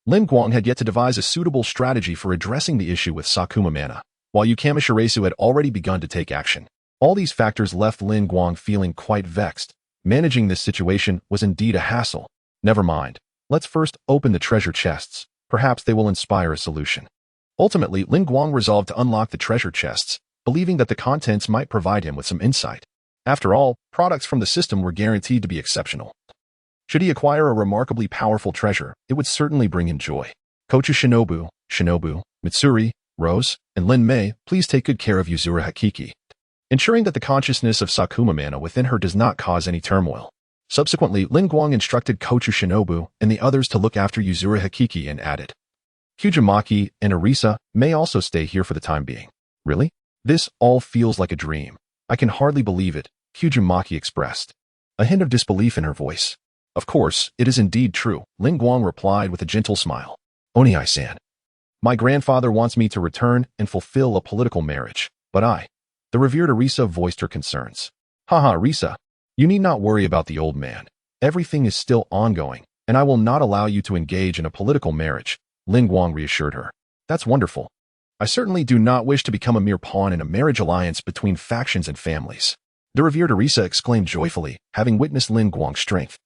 Lin Guang had yet to devise a suitable strategy for addressing the issue with Sakuma Mana, while Ukemi Shiraisu had already begun to take action. All these factors left Lin Guang feeling quite vexed. Managing this situation was indeed a hassle. Never mind. Let's first open the treasure chests. Perhaps they will inspire a solution. Ultimately, Lin Guang resolved to unlock the treasure chests, believing that the contents might provide him with some insight. After all, products from the system were guaranteed to be exceptional. Should he acquire a remarkably powerful treasure, it would certainly bring him joy. Kochu Shinobu, Mitsuri, Rose, and Lin Mei, please take good care of Yuzuru Hakiki, ensuring that the consciousness of Sakuma Mana within her does not cause any turmoil. Subsequently, Lin Guang instructed Kochu Shinobu and the others to look after Yuzuru Hakiki and added, Kyujimaki and Arisa may also stay here for the time being. Really? This all feels like a dream. I can hardly believe it, Kyujimaki expressed, a hint of disbelief in her voice. Of course, it is indeed true, Lin Guang replied with a gentle smile. Onii-san, my grandfather wants me to return and fulfill a political marriage, but the revered Arisa voiced her concerns. Haha, Arisa, you need not worry about the old man. Everything is still ongoing, and I will not allow you to engage in a political marriage, Lin Guang reassured her. That's wonderful. I certainly do not wish to become a mere pawn in a marriage alliance between factions and families. The revered Arisa exclaimed joyfully, having witnessed Lin Guang's strength.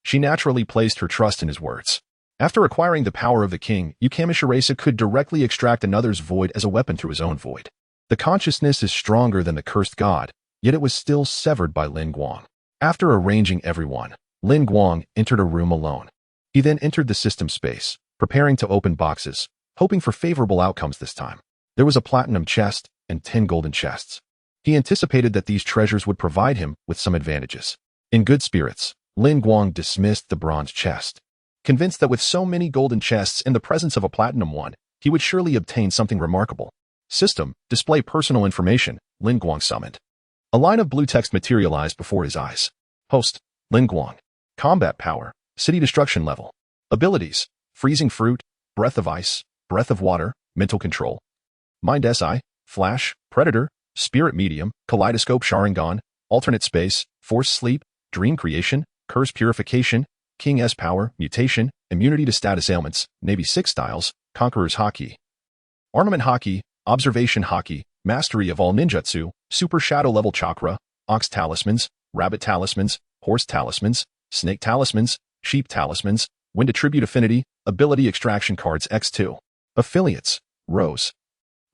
She naturally placed her trust in his words. After acquiring the power of the king, Ukemi Shiraisu could directly extract another's void as a weapon through his own void. The consciousness is stronger than the cursed god, yet it was still severed by Lin Guang. After arranging everyone, Lin Guang entered a room alone. He then entered the system space, preparing to open boxes, hoping for favorable outcomes this time. There was a platinum chest and 10 golden chests. He anticipated that these treasures would provide him with some advantages. In good spirits, Lin Guang dismissed the bronze chest, convinced that with so many golden chests in the presence of a platinum one, he would surely obtain something remarkable. System, display personal information, Lin Guang summoned. A line of blue text materialized before his eyes. Host, Lin Guang. Combat power, city destruction level. Abilities, freezing fruit, breath of ice, breath of water, mental control. Mind SI, flash, predator, spirit medium, kaleidoscope Sharingan, alternate space, force sleep, dream creation, curse purification, King S power, mutation, immunity to status ailments, Navy 6 styles, conqueror's hockey. Armament hockey, observation hockey, mastery of all ninjutsu, super shadow level chakra, ox talismans, rabbit talismans, horse talismans, snake talismans, sheep talismans, wind attribute affinity, ability extraction cards X2. Affiliates: Rose,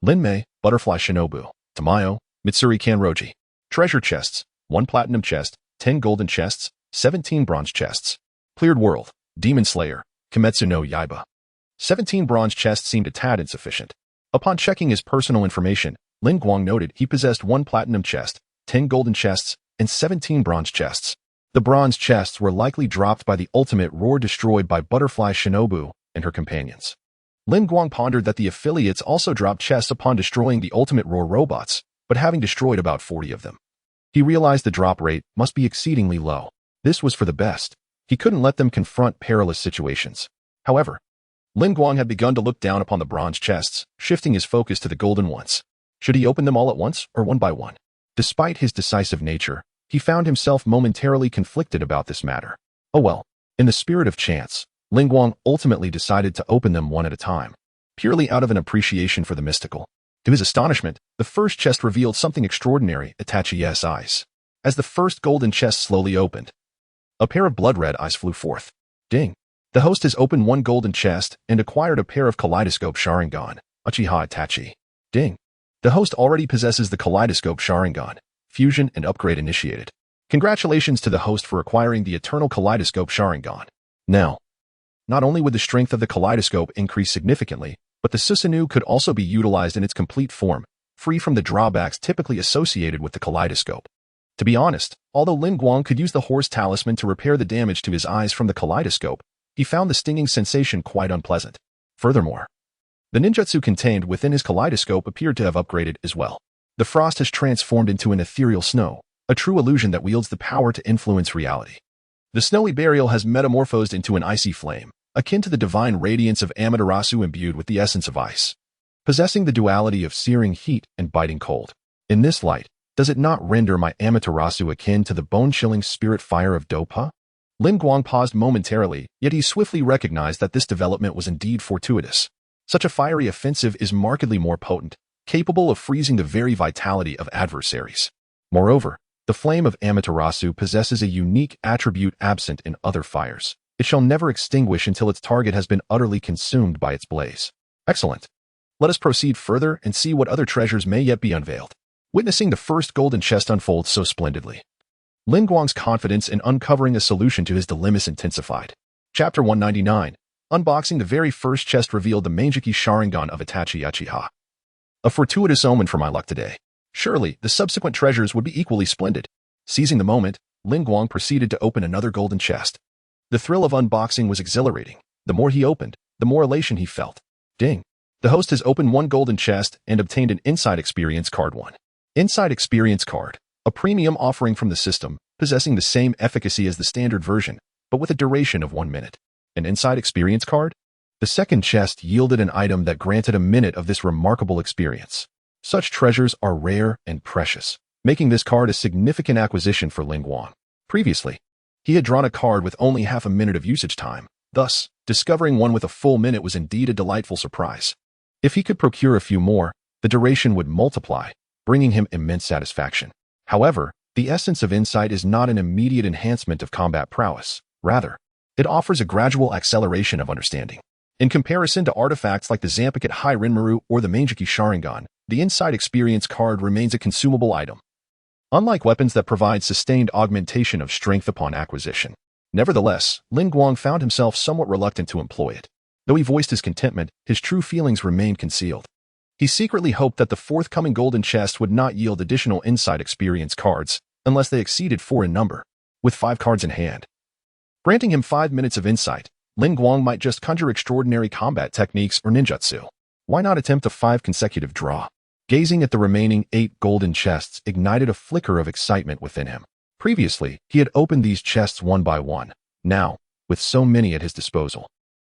Linmei, Butterfly Shinobu, Tamayo, Mitsuri Kanroji. Treasure chests: 1 platinum chest, 10 golden chests, 17 bronze chests. Cleared world: Demon Slayer, Kimetsu no Yaiba. 17 bronze chests seemed a tad insufficient. Upon checking his personal information, Lin Guang noted he possessed 1 platinum chest, 10 golden chests, and 17 bronze chests. The bronze chests were likely dropped by the ultimate roar destroyed by Butterfly Shinobu and her companions. Lin Guang pondered that the affiliates also dropped chests upon destroying the ultimate roar robots, but having destroyed about 40 of them. He realized the drop rate must be exceedingly low. This was for the best. He couldn't let them confront perilous situations. However, Lin Guang had begun to look down upon the bronze chests, shifting his focus to the golden ones. Should he open them all at once or one by one? Despite his decisive nature, he found himself momentarily conflicted about this matter. Oh well, in the spirit of chance, Lin Guang ultimately decided to open them one at a time, purely out of an appreciation for the mystical. To his astonishment, the first chest revealed something extraordinary Itachi's eyes. As the first golden chest slowly opened, a pair of blood-red eyes flew forth. Ding! The host has opened 1 golden chest and acquired a pair of kaleidoscope Sharingan, Uchiha Itachi. Ding! The host already possesses the kaleidoscope Sharingan, fusion and upgrade initiated. Congratulations to the host for acquiring the eternal kaleidoscope Sharingan. Now, not only would the strength of the kaleidoscope increase significantly, but the Susanoo could also be utilized in its complete form, free from the drawbacks typically associated with the kaleidoscope. To be honest, although Lin Guang could use the horse talisman to repair the damage to his eyes from the kaleidoscope, he found the stinging sensation quite unpleasant. Furthermore, the ninjutsu contained within his kaleidoscope appeared to have upgraded as well. The frost has transformed into an ethereal snow, a true illusion that wields the power to influence reality. The snowy burial has metamorphosed into an icy flame, akin to the divine radiance of Amaterasu imbued with the essence of ice, possessing the duality of searing heat and biting cold. In this light, does it not render my Amaterasu akin to the bone-chilling spirit fire of Dopa? Lin Guang paused momentarily, yet he swiftly recognized that this development was indeed fortuitous. Such a fiery offensive is markedly more potent, capable of freezing the very vitality of adversaries. Moreover, the flame of Amaterasu possesses a unique attribute absent in other fires. It shall never extinguish until its target has been utterly consumed by its blaze. Excellent. Let us proceed further and see what other treasures may yet be unveiled. Witnessing the first golden chest unfold so splendidly, Lin Guang's confidence in uncovering a solution to his dilemmas intensified. Chapter 199. Unboxing the very first chest revealed the Mangeki Sharingan of Itachi Uchiha. A fortuitous omen for my luck today. Surely, the subsequent treasures would be equally splendid. Seizing the moment, Lin Guang proceeded to open another golden chest. The thrill of unboxing was exhilarating. The more he opened, the more elation he felt. Ding! The host has opened 1 golden chest and obtained an Insight Experience Card 1. Insight Experience Card, a premium offering from the system, possessing the same efficacy as the standard version, but with a duration of 1 minute. An Insight Experience Card? The second chest yielded an item that granted a minute of this remarkable experience. Such treasures are rare and precious, making this card a significant acquisition for Lin Guang. Previously, he had drawn a card with only half a minute of usage time. Thus, discovering one with a full minute was indeed a delightful surprise. If he could procure a few more, the duration would multiply, bringing him immense satisfaction. However, the essence of insight is not an immediate enhancement of combat prowess. Rather, it offers a gradual acceleration of understanding. In comparison to artifacts like the Zanpakuto High Rinmaru or the Mangeki Sharingan, the Insight Experience Card remains a consumable item. Unlike weapons that provide sustained augmentation of strength upon acquisition. Nevertheless, Lin Guang found himself somewhat reluctant to employ it. Though he voiced his contentment, his true feelings remained concealed. He secretly hoped that the forthcoming golden chest would not yield additional Insight Experience cards, unless they exceeded 4 in number, with 5 cards in hand. Granting him 5 minutes of insight, Lin Guang might just conjure extraordinary combat techniques or ninjutsu. Why not attempt a 5 consecutive draw? Gazing at the remaining 8 golden chests ignited a flicker of excitement within him. Previously, he had opened these chests one by one. Now, with so many at his disposal,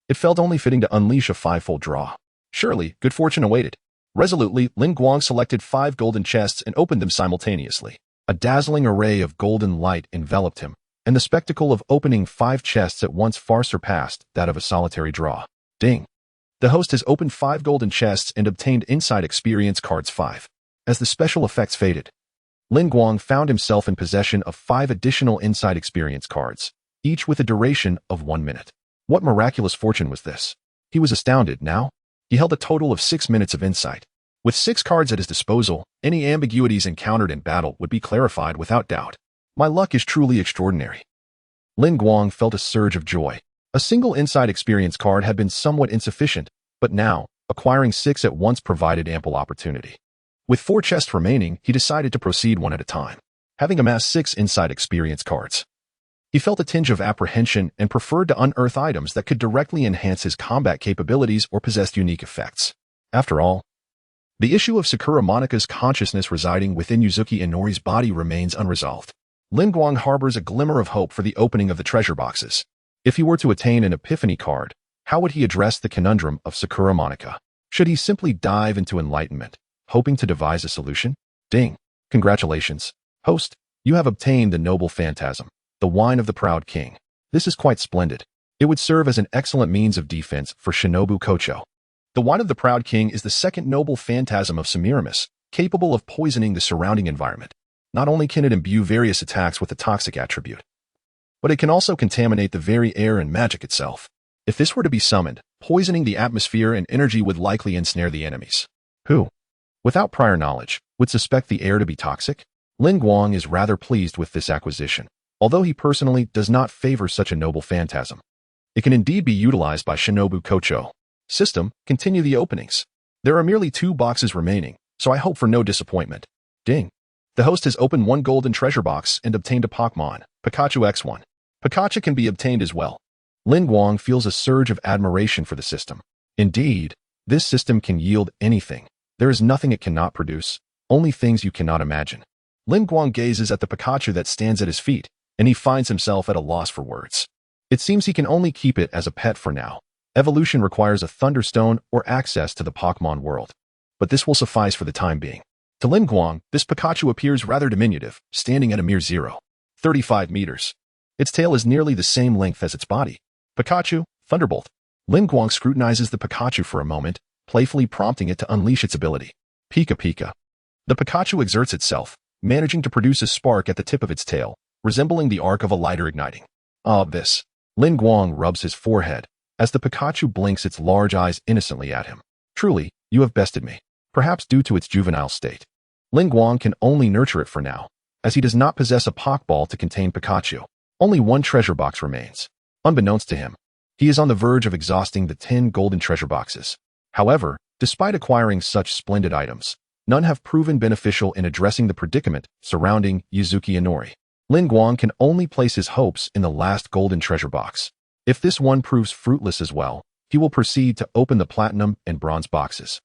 it felt only fitting to unleash a 5-fold draw. Surely, good fortune awaited. Resolutely, Lin Guang selected 5 golden chests and opened them simultaneously. A dazzling array of golden light enveloped him, and the spectacle of opening 5 chests at once far surpassed that of a solitary draw. Ding! The host has opened 5 golden chests and obtained Insight Experience Cards 5. As the special effects faded, Lin Guang found himself in possession of 5 additional insight experience cards, each with a duration of 1 minute. What miraculous fortune was this? He was astounded. Now, he held a total of 6 minutes of insight. With 6 cards at his disposal, any ambiguities encountered in battle would be clarified without doubt. My luck is truly extraordinary. Lin Guang felt a surge of joy. A single insight experience card had been somewhat insufficient, but now, acquiring 6 at once provided ample opportunity. With 4 chests remaining, he decided to proceed one at a time. Having amassed 6 insight experience cards, he felt a tinge of apprehension and preferred to unearth items that could directly enhance his combat capabilities or possessed unique effects. After all, the issue of Sakura Monika's consciousness residing within Yuzuki Inori's body remains unresolved. Lin Guang harbors a glimmer of hope for the opening of the treasure boxes. If he were to attain an epiphany card, how would he address the conundrum of Sakura Monika? Should he simply dive into enlightenment, hoping to devise a solution? Ding! Congratulations, host. You have obtained the noble phantasm, the wine of the proud king. This is quite splendid. It would serve as an excellent means of defense for Shinobu Kocho. The wine of the proud king is the second noble phantasm of Semiramis, capable of poisoning the surrounding environment. Not only can it imbue various attacks with a toxic attribute, but it can also contaminate the very air and magic itself. If this were to be summoned, poisoning the atmosphere and energy would likely ensnare the enemies, who, without prior knowledge, would suspect the air to be toxic. Lin Guang is rather pleased with this acquisition, although he personally does not favor such a noble phantasm. It can indeed be utilized by Shinobu Kocho. System, continue the openings. There are merely 2 boxes remaining, so I hope for no disappointment. Ding! The host has opened 1 golden treasure box and obtained a Pokemon, Pikachu X1. Pikachu can be obtained as well. Lin Guang feels a surge of admiration for the system. Indeed, this system can yield anything. There is nothing it cannot produce, only things you cannot imagine. Lin Guang gazes at the Pikachu that stands at his feet, and he finds himself at a loss for words. It seems he can only keep it as a pet for now. Evolution requires a Thunderstone or access to the Pokemon world, but this will suffice for the time being. To Lin Guang, this Pikachu appears rather diminutive, standing at a mere 0.35 meters. Its tail is nearly the same length as its body. Pikachu, Thunderbolt. Lin Guang scrutinizes the Pikachu for a moment, playfully prompting it to unleash its ability. Pika Pika. The Pikachu exerts itself, managing to produce a spark at the tip of its tail, resembling the arc of a lighter igniting. Ah, this. Lin Guang rubs his forehead, as the Pikachu blinks its large eyes innocently at him. Truly, you have bested me. Perhaps due to its juvenile state, Lin Guang can only nurture it for now, as he does not possess a Pokeball to contain Pikachu. Only 1 treasure box remains. Unbeknownst to him, he is on the verge of exhausting the 10 golden treasure boxes. However, despite acquiring such splendid items, none have proven beneficial in addressing the predicament surrounding Yuzuki Inori. Lin Guang can only place his hopes in the last golden treasure box. If this one proves fruitless as well, he will proceed to open the platinum and bronze boxes.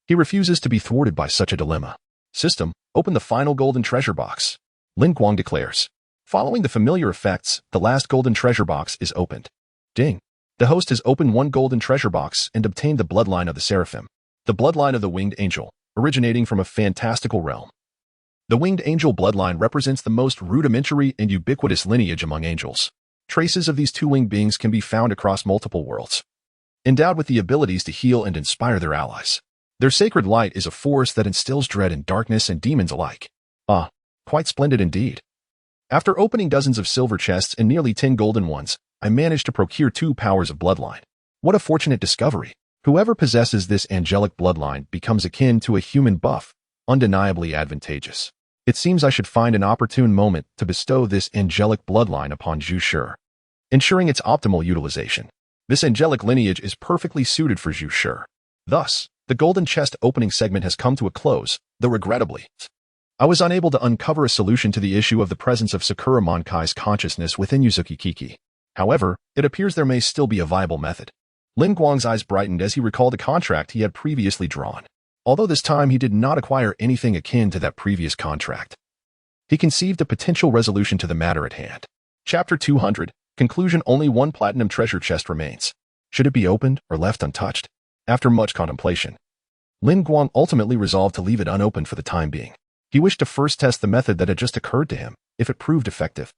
He refuses to be thwarted by such a dilemma. System, open the final golden treasure box. Lin Guang declares. Following the familiar effects, the last golden treasure box is opened. Ding! The host has opened 1 golden treasure box and obtained the bloodline of the Seraphim, the bloodline of the winged angel, originating from a fantastical realm. The winged angel bloodline represents the most rudimentary and ubiquitous lineage among angels. Traces of these 2 winged beings can be found across multiple worlds, endowed with the abilities to heal and inspire their allies. Their sacred light is a force that instills dread in darkness and demons alike. Ah, quite splendid indeed. After opening dozens of silver chests and nearly 10 golden ones, I managed to procure 2 powers of bloodline. What a fortunate discovery. Whoever possesses this angelic bloodline becomes akin to a human buff, undeniably advantageous. It seems I should find an opportune moment to bestow this angelic bloodline upon Zhu Shi, ensuring its optimal utilization. This angelic lineage is perfectly suited for Zhu Shi. Thus, the golden chest opening segment has come to a close, though regrettably, I was unable to uncover a solution to the issue of the presence of Sakura Monkai's consciousness within Yuzuki Kiki. However, it appears there may still be a viable method. Lin Guang's eyes brightened as he recalled a contract he had previously drawn. Although this time he did not acquire anything akin to that previous contract, he conceived a potential resolution to the matter at hand. Chapter 200, Conclusion. Only 1 platinum treasure chest remains. Should it be opened or left untouched? After much contemplation, Lin Guang ultimately resolved to leave it unopened for the time being. He wished to first test the method that had just occurred to him. If it proved effective,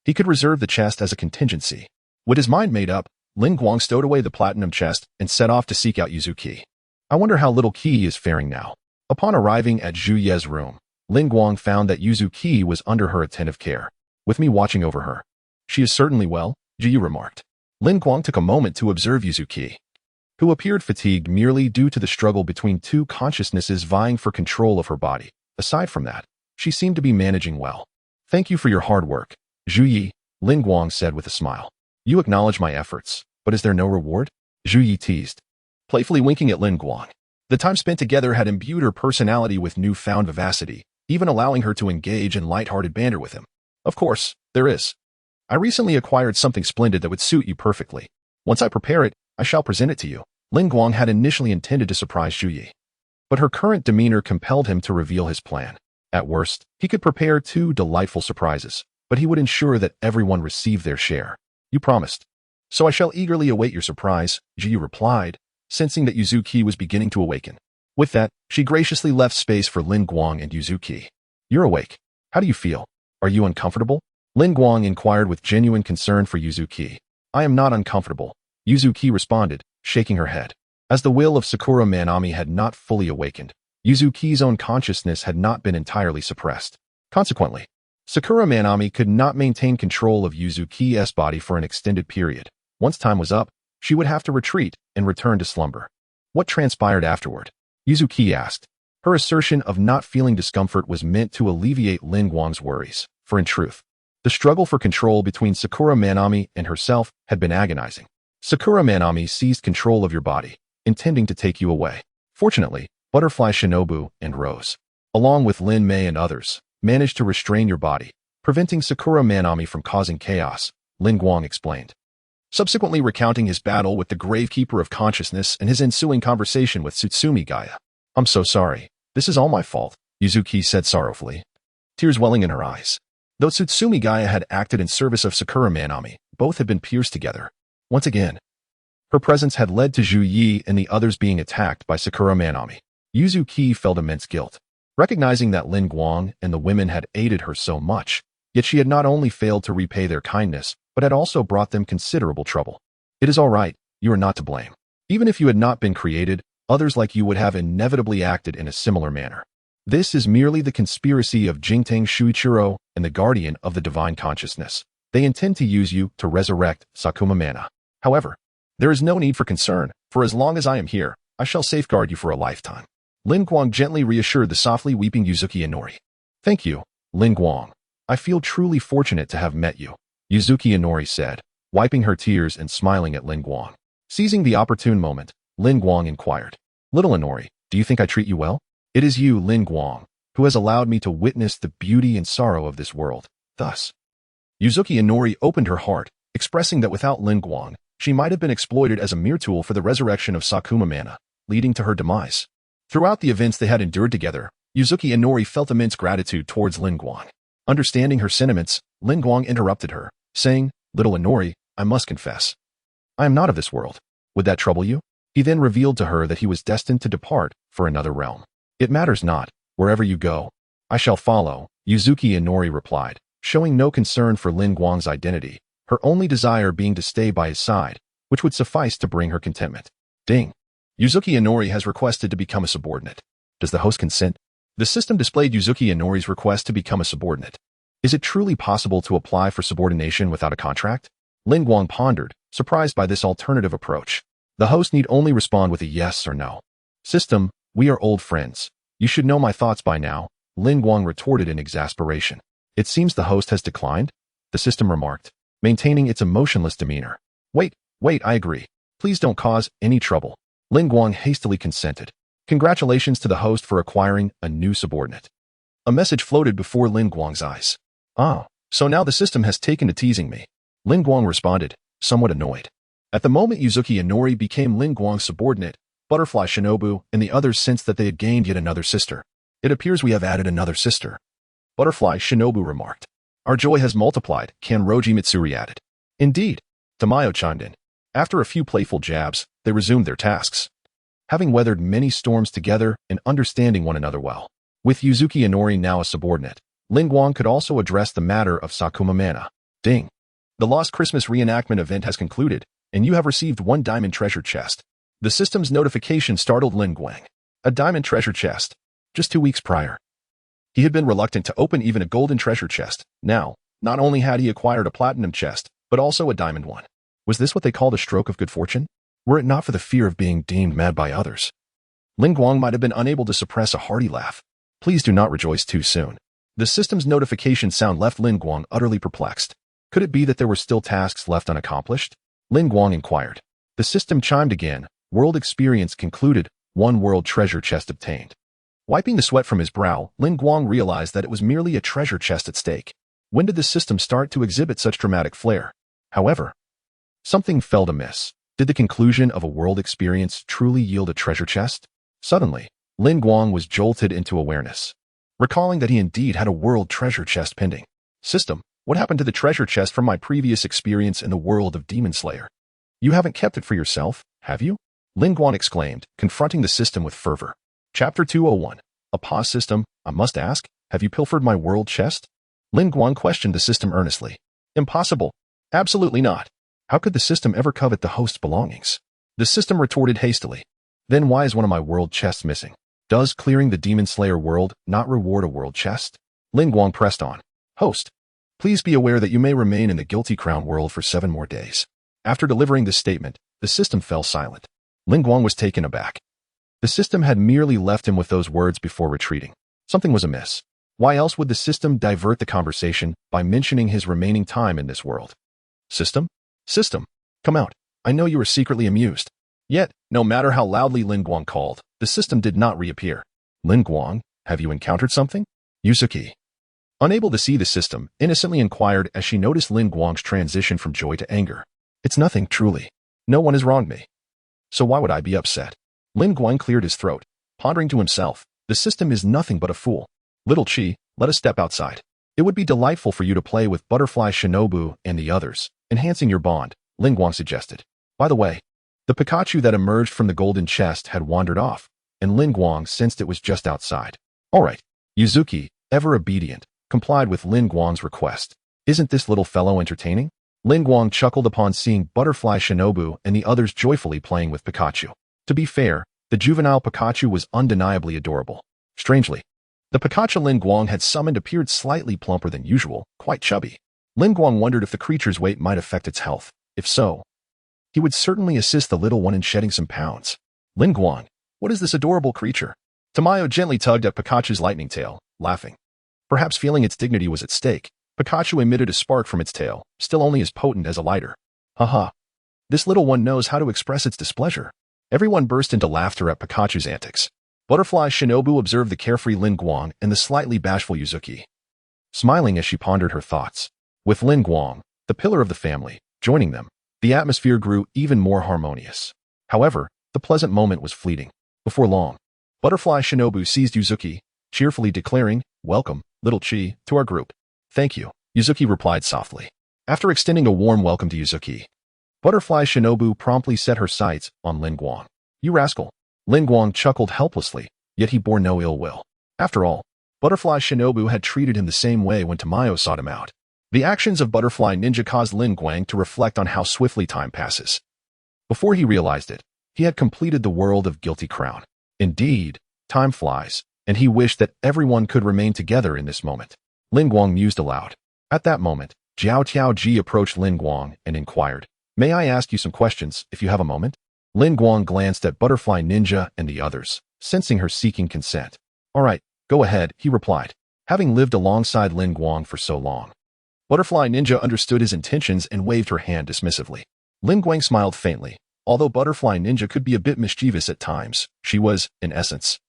he could reserve the chest as a contingency. With his mind made up, Lin Guang stowed away the platinum chest and set off to seek out Yuzuki. I wonder how little Ki is faring now. Upon arriving at Zhu Ye's room, Lin Guang found that Yuzuki was under her attentive care, with me watching over her. She is certainly well, Zhu Ye remarked. Lin Guang took a moment to observe Yuzuki, who appeared fatigued merely due to the struggle between two consciousnesses vying for control of her body. Aside from that, she seemed to be managing well. Thank you for your hard work, Zhu Ye, Lin Guang said with a smile. You acknowledge my efforts, but is there no reward? Zhu Ye teased, playfully winking at Lin Guang. The time spent together had imbued her personality with newfound vivacity, even allowing her to engage in light-hearted banter with him. Of course, there is. I recently acquired something splendid that would suit you perfectly. Once I prepare it, I shall present it to you. Lin Guang had initially intended to surprise Zhu Ye, but her current demeanor compelled him to reveal his plan. At worst, he could prepare 2 delightful surprises, but he would ensure that everyone received their share. You promised. So I shall eagerly await your surprise, Zhu Ye replied, sensing that Yuzuki was beginning to awaken. With that, she graciously left space for Lin Guang and Yuzuki. You're awake. How do you feel? Are you uncomfortable? Lin Guang inquired with genuine concern for Yuzuki. I am not uncomfortable, Yuzuki responded, shaking her head. As the will of Sakura Manami had not fully awakened, Yuzuki's own consciousness had not been entirely suppressed. Consequently, Sakura Manami could not maintain control of Yuzuki's body for an extended period. Once time was up, she would have to retreat and return to slumber. What transpired afterward? Yuzuki asked. Her assertion of not feeling discomfort was meant to alleviate Lin Guang's worries, for in truth, the struggle for control between Sakura Manami and herself had been agonizing. Sakura Manami seized control of your body, intending to take you away. Fortunately, Butterfly Shinobu and Rose, along with Lin Mei and others, managed to restrain your body, preventing Sakura Manami from causing chaos, Lin Guang explained. Subsequently recounting his battle with the Gravekeeper of Consciousness and his ensuing conversation with Tsutsumi Gaia. I'm so sorry. This is all my fault, Yuzuki said sorrowfully, tears welling in her eyes. Though Tsutsumi Gaia had acted in service of Sakura Manami, both had been pierced together. Once again, her presence had led to Zhu Ye and the others being attacked by Sakura Manami. Yuzuki felt immense guilt, recognizing that Lin Guang and the women had aided her so much, yet she had not only failed to repay their kindness, but had also brought them considerable trouble. It is all right, you are not to blame. Even if you had not been created, others like you would have inevitably acted in a similar manner. This is merely the conspiracy of Jingtang Shuichiro and the Guardian of the Divine Consciousness. They intend to use you to resurrect Sakuma Mana. However, there is no need for concern, for as long as I am here, I shall safeguard you for a lifetime. Lin Guang gently reassured the softly weeping Yuzuki Inori. Thank you, Lin Guang. I feel truly fortunate to have met you, Yuzuki Inori said, wiping her tears and smiling at Lin Guang. Seizing the opportune moment, Lin Guang inquired, Little Inori, do you think I treat you well? It is you, Lin Guang, who has allowed me to witness the beauty and sorrow of this world. Thus, Yuzuki Inori opened her heart, expressing that without Lin Guang, she might have been exploited as a mere tool for the resurrection of Sakuma Mana, leading to her demise. Throughout the events they had endured together, Yuzuki Inori felt immense gratitude towards Lin Guang. Understanding her sentiments, Lin Guang interrupted her, saying, Little Inori, I must confess. I am not of this world. Would that trouble you? He then revealed to her that he was destined to depart for another realm. It matters not. Wherever you go, I shall follow, Yuzuki Inori replied, showing no concern for Lin Guang's identity, her only desire being to stay by his side, which would suffice to bring her contentment. Ding. Yuzuki Inori has requested to become a subordinate. Does the host consent? The system displayed Yuzuki Inori's request to become a subordinate. Is it truly possible to apply for subordination without a contract? Lin Guang pondered, surprised by this alternative approach. The host need only respond with a yes or no. System, we are old friends. You should know my thoughts by now, Lin Guang retorted in exasperation. It seems the host has declined, the system remarked, maintaining its emotionless demeanor. Wait, I agree. Please don't cause any trouble. Lin Guang hastily consented. Congratulations to the host for acquiring a new subordinate. A message floated before Lin Guang's eyes. Ah, so now the system has taken to teasing me. Lin Guang responded, somewhat annoyed. At the moment Yuzuki Inori became Lin Guang's subordinate, Butterfly Shinobu and the others sensed that they had gained yet another sister. It appears we have added another sister. Butterfly Shinobu remarked. Our joy has multiplied, Kanroji Mitsuri added. Indeed, Tamayo chimed in. After a few playful jabs, they resumed their tasks. Having weathered many storms together and understanding one another well. With Yuzuki Inori now a subordinate, Lin Guang could also address the matter of Sakuma Mana. Ding. The Lost Christmas reenactment event has concluded, and you have received 1 diamond treasure chest. The system's notification startled Lin Guang. A diamond treasure chest. just 2 weeks prior. He had been reluctant to open even a golden treasure chest. Now, not only had he acquired a platinum chest, but also a diamond one. Was this what they called a stroke of good fortune? Were it not for the fear of being deemed mad by others? Lin Guang might have been unable to suppress a hearty laugh. Please do not rejoice too soon. The system's notification sound left Lin Guang utterly perplexed. Could it be that there were still tasks left unaccomplished? Lin Guang inquired. The system chimed again. World experience concluded. 1 world treasure chest obtained. Wiping the sweat from his brow, Lin Guang realized that it was merely a treasure chest at stake. When did the system start to exhibit such dramatic flair? However, something felt amiss. Did the conclusion of a world experience truly yield a treasure chest? Suddenly, Lin Guang was jolted into awareness, recalling that he indeed had a world treasure chest pending. System, what happened to the treasure chest from my previous experience in the world of Demon Slayer? You haven't kept it for yourself, have you? Lin Guang exclaimed, confronting the system with fervor. Chapter 201. A pause system, I must ask, have you pilfered my world chest? Lin Guang questioned the system earnestly. Impossible. Absolutely not. How could the system ever covet the host's belongings? The system retorted hastily. Then why is one of my world chests missing? Does clearing the Demon Slayer world not reward a world chest? Lin Guang pressed on. Host, please be aware that you may remain in the Guilty Crown world for 7 more days. After delivering this statement, the system fell silent. Lin Guang was taken aback. The system had merely left him with those words before retreating. Something was amiss. Why else would the system divert the conversation by mentioning his remaining time in this world? System? System, come out. I know you are secretly amused. Yet, no matter how loudly Lin Guang called, the system did not reappear. Lin Guang, have you encountered something? Yuzuki, unable to see the system, innocently inquired as she noticed Lin Guang's transition from joy to anger. It's nothing, truly. No one has wronged me. So why would I be upset? Lin Guang cleared his throat, pondering to himself, the system is nothing but a fool. Little Chi, let us step outside. It would be delightful for you to play with Butterfly Shinobu and the others, enhancing your bond, Lin Guang suggested. By the way, the Pikachu that emerged from the golden chest had wandered off, and Lin Guang sensed it was just outside. All right, Yuzuki, ever obedient, complied with Lin Guang's request. Isn't this little fellow entertaining? Lin Guang chuckled upon seeing Butterfly Shinobu and the others joyfully playing with Pikachu. To be fair, the juvenile Pikachu was undeniably adorable. Strangely, the Pikachu Lin Guang had summoned appeared slightly plumper than usual, quite chubby. Lin Guang wondered if the creature's weight might affect its health. If so, he would certainly assist the little one in shedding some pounds. Lin Guang, what is this adorable creature? Tamayo gently tugged at Pikachu's lightning tail, laughing. Perhaps feeling its dignity was at stake, Pikachu emitted a spark from its tail, still only as potent as a lighter. Haha. This little one knows how to express its displeasure. Everyone burst into laughter at Pikachu's antics. Butterfly Shinobu observed the carefree Lin Guang and the slightly bashful Yuzuki, smiling as she pondered her thoughts. With Lin Guang, the pillar of the family, joining them, the atmosphere grew even more harmonious. However, the pleasant moment was fleeting. Before long, Butterfly Shinobu seized Yuzuki, cheerfully declaring, "Welcome, little Chi, to our group." "Thank you," Yuzuki replied softly. After extending a warm welcome to Yuzuki, Butterfly Shinobu promptly set her sights on Lin Guang. "You rascal." Lin Guang chuckled helplessly, yet he bore no ill will. After all, Butterfly Shinobu had treated him the same way when Tamayo sought him out. The actions of Butterfly Ninja caused Lin Guang to reflect on how swiftly time passes. Before he realized it, he had completed the world of Guilty Crown. Indeed, time flies, and he wished that everyone could remain together in this moment. Lin Guang mused aloud. At that moment, Jiao Tiaoji approached Lin Guang and inquired, "May I ask you some questions, if you have a moment?" Lin Guang glanced at Butterfly Ninja and the others, sensing her seeking consent. "All right, go ahead," he replied, having lived alongside Lin Guang for so long. Butterfly Ninja understood his intentions and waved her hand dismissively. Lin Guang smiled faintly. Although Butterfly Ninja could be a bit mischievous at times, she was, in essence,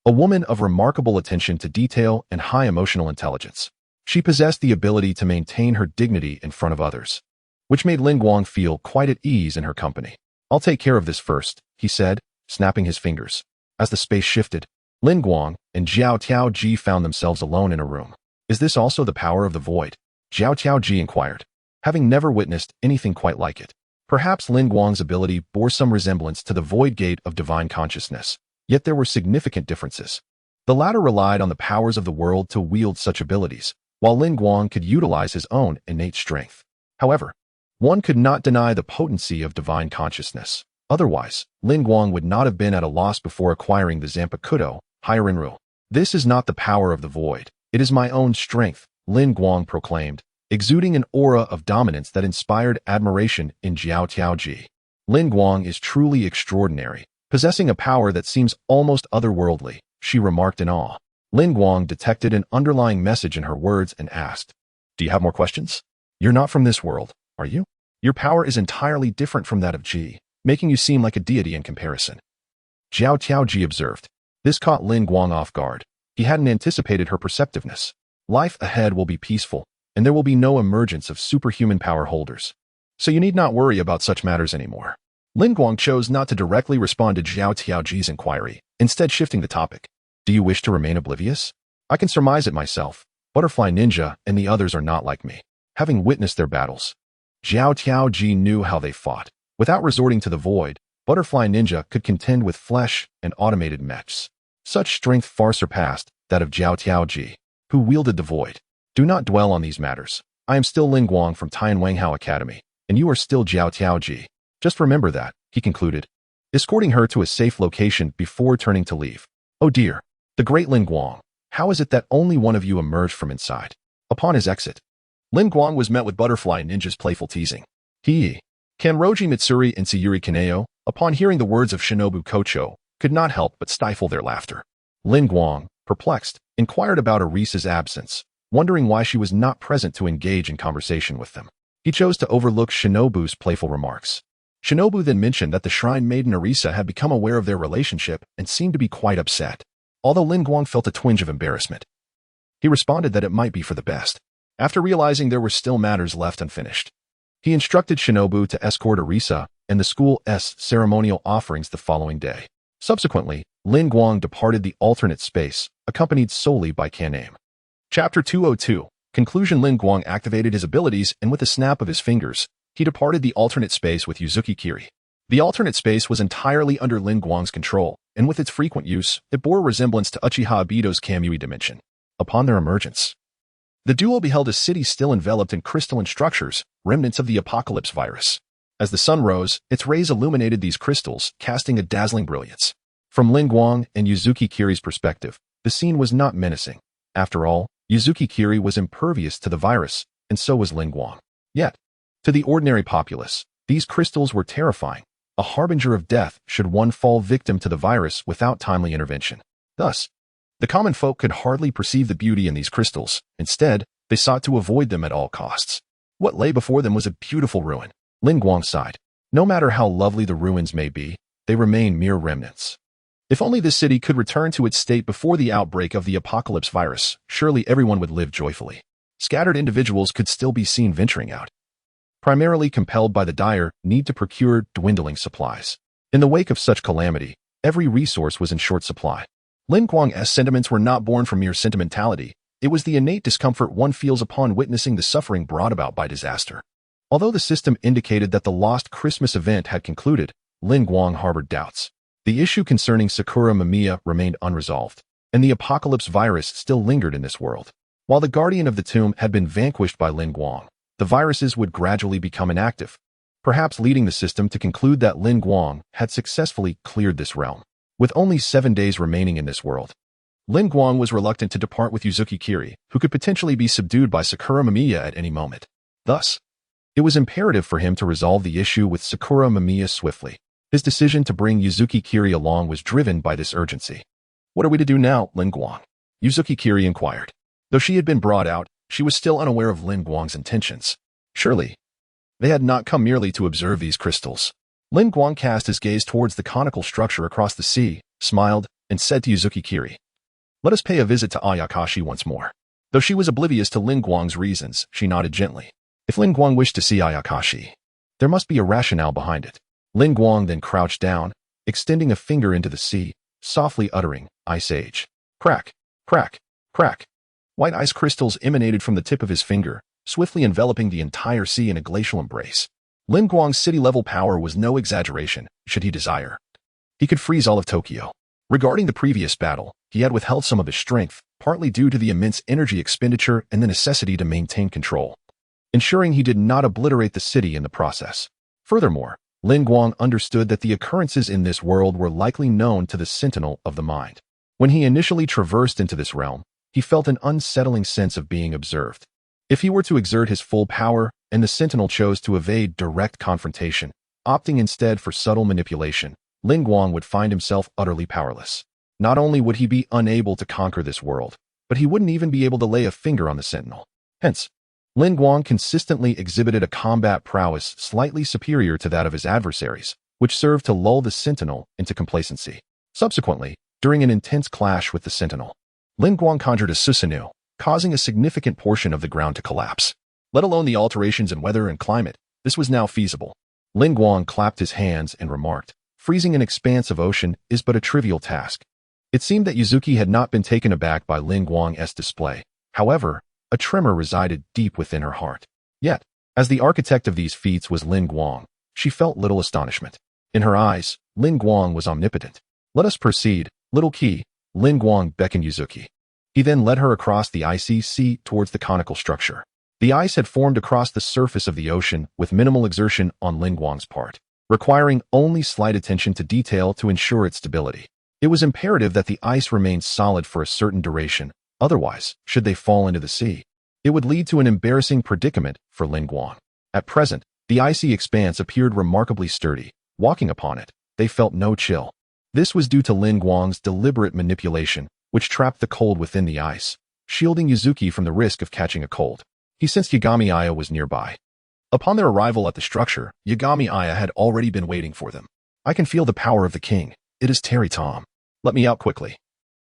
a woman of remarkable attention to detail and high emotional intelligence. She possessed the ability to maintain her dignity in front of others, which made Lin Guang feel quite at ease in her company. "I'll take care of this first," he said, snapping his fingers. As the space shifted, Lin Guang and Jiao Tiaoji found themselves alone in a room. "Is this also the power of the void?" Jiao Tiaoji inquired, having never witnessed anything quite like it. Perhaps Lin Guang's ability bore some resemblance to the void gate of divine consciousness, yet there were significant differences. The latter relied on the powers of the world to wield such abilities, while Lin Guang could utilize his own innate strength. However, one could not deny the potency of divine consciousness. Otherwise, Lin Guang would not have been at a loss before acquiring the Zanpakuto, Higher Enru. "This is not the power of the void. It is my own strength," Lin Guang proclaimed, exuding an aura of dominance that inspired admiration in Jiao. "Lin Guang is truly extraordinary, possessing a power that seems almost otherworldly," she remarked in awe. Lin Guang detected an underlying message in her words and asked, "Do you have more questions? You're not from this world, are you? Your power is entirely different from that of Ji, making you seem like a deity in comparison." Jiao observed. This caught Lin Guang off guard. He hadn't anticipated her perceptiveness. Life ahead will be peaceful, and there will be no emergence of superhuman power holders. So you need not worry about such matters anymore. Lin Guang chose not to directly respond to Jiao's inquiry, instead shifting the topic. "Do you wish to remain oblivious? I can surmise it myself. Butterfly Ninja and the others are not like me, having witnessed their battles." Jiao knew how they fought. Without resorting to the void, Butterfly Ninja could contend with flesh and automated mechs. Such strength far surpassed that of Jiao, who wielded the void. "Do not dwell on these matters. I am still Lin Guang from Tianwanghao Academy, and you are still Jiao. Just remember that," he concluded, escorting her to a safe location before turning to leave. "Oh dear, the great Lin Guang, how is it that only one of you emerged from inside?" Upon his exit, Lin Guang was met with Butterfly Ninja's playful teasing. Kanroji Mitsuri and Sayuri Kaneo, upon hearing the words of Shinobu Kocho, could not help but stifle their laughter. Lin Guang, perplexed, inquired about Arisa's absence, wondering why she was not present to engage in conversation with them. He chose to overlook Shinobu's playful remarks. Shinobu then mentioned that the shrine maiden Arisa had become aware of their relationship and seemed to be quite upset. Although Lin Guang felt a twinge of embarrassment, he responded that it might be for the best. After realizing there were still matters left unfinished, he instructed Shinobu to escort Arisa and the school's ceremonial offerings the following day. Subsequently, Lin Guang departed the alternate space, accompanied solely by Kaname. Chapter 202. Conclusion. Lin Guang activated his abilities, and with a snap of his fingers, he departed the alternate space with Yuzuki Kiri. The alternate space was entirely under Lin Guang's control, and with its frequent use, it bore a resemblance to Uchiha Obito's Kamui dimension. Upon their emergence, the duo beheld a city still enveloped in crystalline structures, remnants of the apocalypse virus. As the sun rose, its rays illuminated these crystals, casting a dazzling brilliance. From Lin Guang and Yuzuki Kiri's perspective, the scene was not menacing. After all, Yuzuki Kiri was impervious to the virus, and so was Lin Guang. Yet, to the ordinary populace, these crystals were terrifying, a harbinger of death should one fall victim to the virus without timely intervention. Thus, the common folk could hardly perceive the beauty in these crystals. Instead, they sought to avoid them at all costs. What lay before them was a beautiful ruin. Lin Guang sighed. No matter how lovely the ruins may be, they remain mere remnants. If only this city could return to its state before the outbreak of the apocalypse virus, surely everyone would live joyfully. Scattered individuals could still be seen venturing out, primarily compelled by the dire need to procure dwindling supplies. In the wake of such calamity, every resource was in short supply. Lin Guang's sentiments were not born from mere sentimentality. It was the innate discomfort one feels upon witnessing the suffering brought about by disaster. Although the system indicated that the lost Christmas event had concluded, Lin Guang harbored doubts. The issue concerning Sakura Mamiya remained unresolved, and the apocalypse virus still lingered in this world. While the guardian of the tomb had been vanquished by Lin Guang, the viruses would gradually become inactive, perhaps leading the system to conclude that Lin Guang had successfully cleared this realm. With only 7 days remaining in this world, Lin Guang was reluctant to depart with Yuzuki Kiri, who could potentially be subdued by Sakura Mamiya at any moment. Thus, it was imperative for him to resolve the issue with Sakura Mamiya swiftly. His decision to bring Yuzuki Kiri along was driven by this urgency. "What are we to do now, Lin Guang?" Yuzuki Kiri inquired. Though she had been brought out, she was still unaware of Lin Guang's intentions. Surely, they had not come merely to observe these crystals. Lin Guang cast his gaze towards the conical structure across the sea, smiled, and said to Yuzuki Kiri, "Let us pay a visit to Ayakashi once more." Though she was oblivious to Lin Guang's reasons, she nodded gently. If Lin Guang wished to see Ayakashi, there must be a rationale behind it. Lin Guang then crouched down, extending a finger into the sea, softly uttering, "Ice Age." Crack, crack, crack. White ice crystals emanated from the tip of his finger, swiftly enveloping the entire sea in a glacial embrace. Lin Guang's city-level power was no exaggeration, should he desire. He could freeze all of Tokyo. Regarding the previous battle, he had withheld some of his strength, partly due to the immense energy expenditure and the necessity to maintain control, ensuring he did not obliterate the city in the process. Furthermore, Lin Guang understood that the occurrences in this world were likely known to the Sentinel of the Mind. When he initially traversed into this realm, he felt an unsettling sense of being observed. If he were to exert his full power and the Sentinel chose to evade direct confrontation, opting instead for subtle manipulation, Lin Guang would find himself utterly powerless. Not only would he be unable to conquer this world, but he wouldn't even be able to lay a finger on the Sentinel. Hence, Lin Guang consistently exhibited a combat prowess slightly superior to that of his adversaries, which served to lull the Sentinel into complacency. Subsequently, during an intense clash with the Sentinel, Lin Guang conjured a Susanoo, causing a significant portion of the ground to collapse. Let alone the alterations in weather and climate, this was now feasible. Lin Guang clapped his hands and remarked, "Freezing an expanse of ocean is but a trivial task." It seemed that Yuzuki had not been taken aback by Lin Guang's display. However, a tremor resided deep within her heart. Yet, as the architect of these feats was Lin Guang, she felt little astonishment. In her eyes, Lin Guang was omnipotent. "Let us proceed, little Qi," Lin Guang beckoned Yuzuki. He then led her across the icy sea towards the conical structure. The ice had formed across the surface of the ocean with minimal exertion on Lin Guang's part, requiring only slight attention to detail to ensure its stability. It was imperative that the ice remain solid for a certain duration, otherwise, should they fall into the sea, it would lead to an embarrassing predicament for Lin Guang. At present, the icy expanse appeared remarkably sturdy. Walking upon it, they felt no chill. This was due to Lin Guang's deliberate manipulation, which trapped the cold within the ice, shielding Yuzuki from the risk of catching a cold. He sensed Yagami Aya was nearby. Upon their arrival at the structure, Yagami Aya had already been waiting for them. "I can feel the power of the king. It is Terry Tom. Let me out quickly.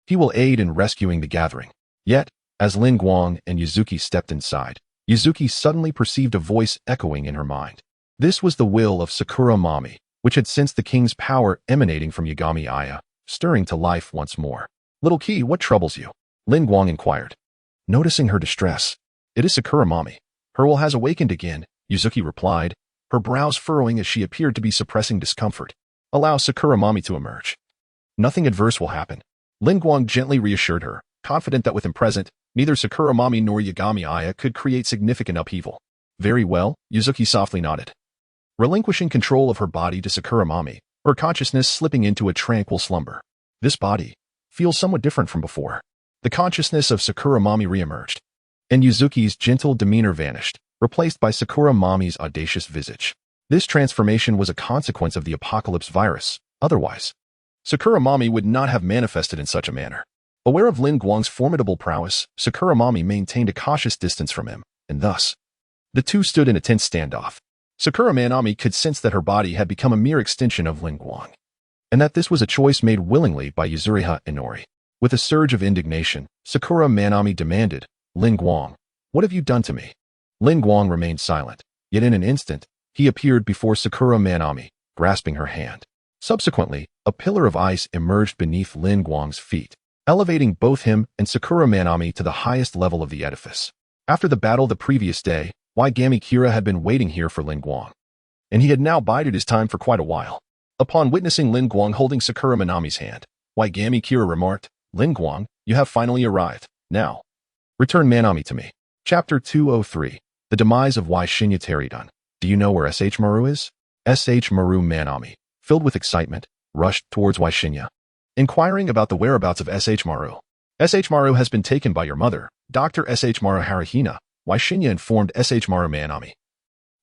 He will aid in rescuing the gathering." Yet, as Lin Guang and Yuzuki stepped inside, Yuzuki suddenly perceived a voice echoing in her mind. This was the will of Sakura Mami, which had sensed the king's power emanating from Yagami Aya, stirring to life once more. "Little Qi, what troubles you?" Lin Guang inquired. Noticing her distress, "It is Sakura Mami. Her will has awakened again," Yuzuki replied, her brows furrowing as she appeared to be suppressing discomfort. "Allow Sakura Mami to emerge. Nothing adverse will happen," Lin Guang gently reassured her, confident that with him present, neither Sakura Mami nor Yagami Aya could create significant upheaval. "Very well," Yuzuki softly nodded. Relinquishing control of her body to Sakura Mami, her consciousness slipping into a tranquil slumber. "This body feels somewhat different from before." The consciousness of Sakura Mami reemerged, and Yuzuki's gentle demeanor vanished, replaced by Sakura Mami's audacious visage. This transformation was a consequence of the apocalypse virus. Otherwise, Sakura Mami would not have manifested in such a manner. Aware of Lin Guang's formidable prowess, Sakura Mami maintained a cautious distance from him, and thus, the two stood in a tense standoff. Sakura Manami could sense that her body had become a mere extension of Lin Guang, and that this was a choice made willingly by Yuzuriha Inori. With a surge of indignation, Sakura Manami demanded, "Lin Guang, what have you done to me?" Lin Guang remained silent, yet in an instant, he appeared before Sakura Manami, grasping her hand. Subsequently, a pillar of ice emerged beneath Lin Guang's feet, elevating both him and Sakura Manami to the highest level of the edifice. After the battle the previous day, Waigami Kira had been waiting here for Lin Guang, and he had now bided his time for quite a while. Upon witnessing Lin Guang holding Sakura Manami's hand, Waigami Kira remarked, "Lin Guang, you have finally arrived. Now, return Manami to me." Chapter 203, The Demise of Wai Shinya Teridun. "Do you know where S.H. Maru is?" S.H. Maru Manami, filled with excitement, rushed towards Wai Shinya, inquiring about the whereabouts of S.H. Maru. "S.H. Maru has been taken by your mother, Dr. S.H. Maru Haruhina," Wai Shinya informed S.H. Maru Manami,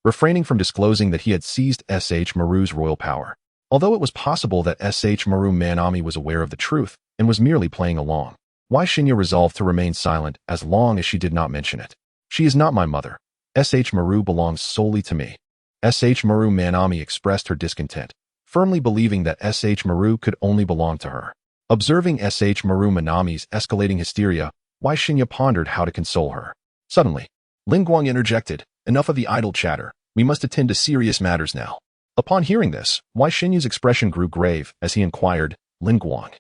refraining from disclosing that he had seized S.H. Maru's royal power. Although it was possible that S.H. Maru Manami was aware of the truth and was merely playing along, Wai Shinya resolved to remain silent as long as she did not mention it. "She is not my mother. S.H. Maru belongs solely to me." S.H. Maru Manami expressed her discontent, firmly believing that S.H. Maru could only belong to her. Observing S.H. Maru Manami's escalating hysteria, Wai Shinya pondered how to console her. Suddenly, Lin Guang interjected, "Enough of the idle chatter. We must attend to serious matters now." Upon hearing this, Wai Shinya's expression grew grave as he inquired, "Lin Guang,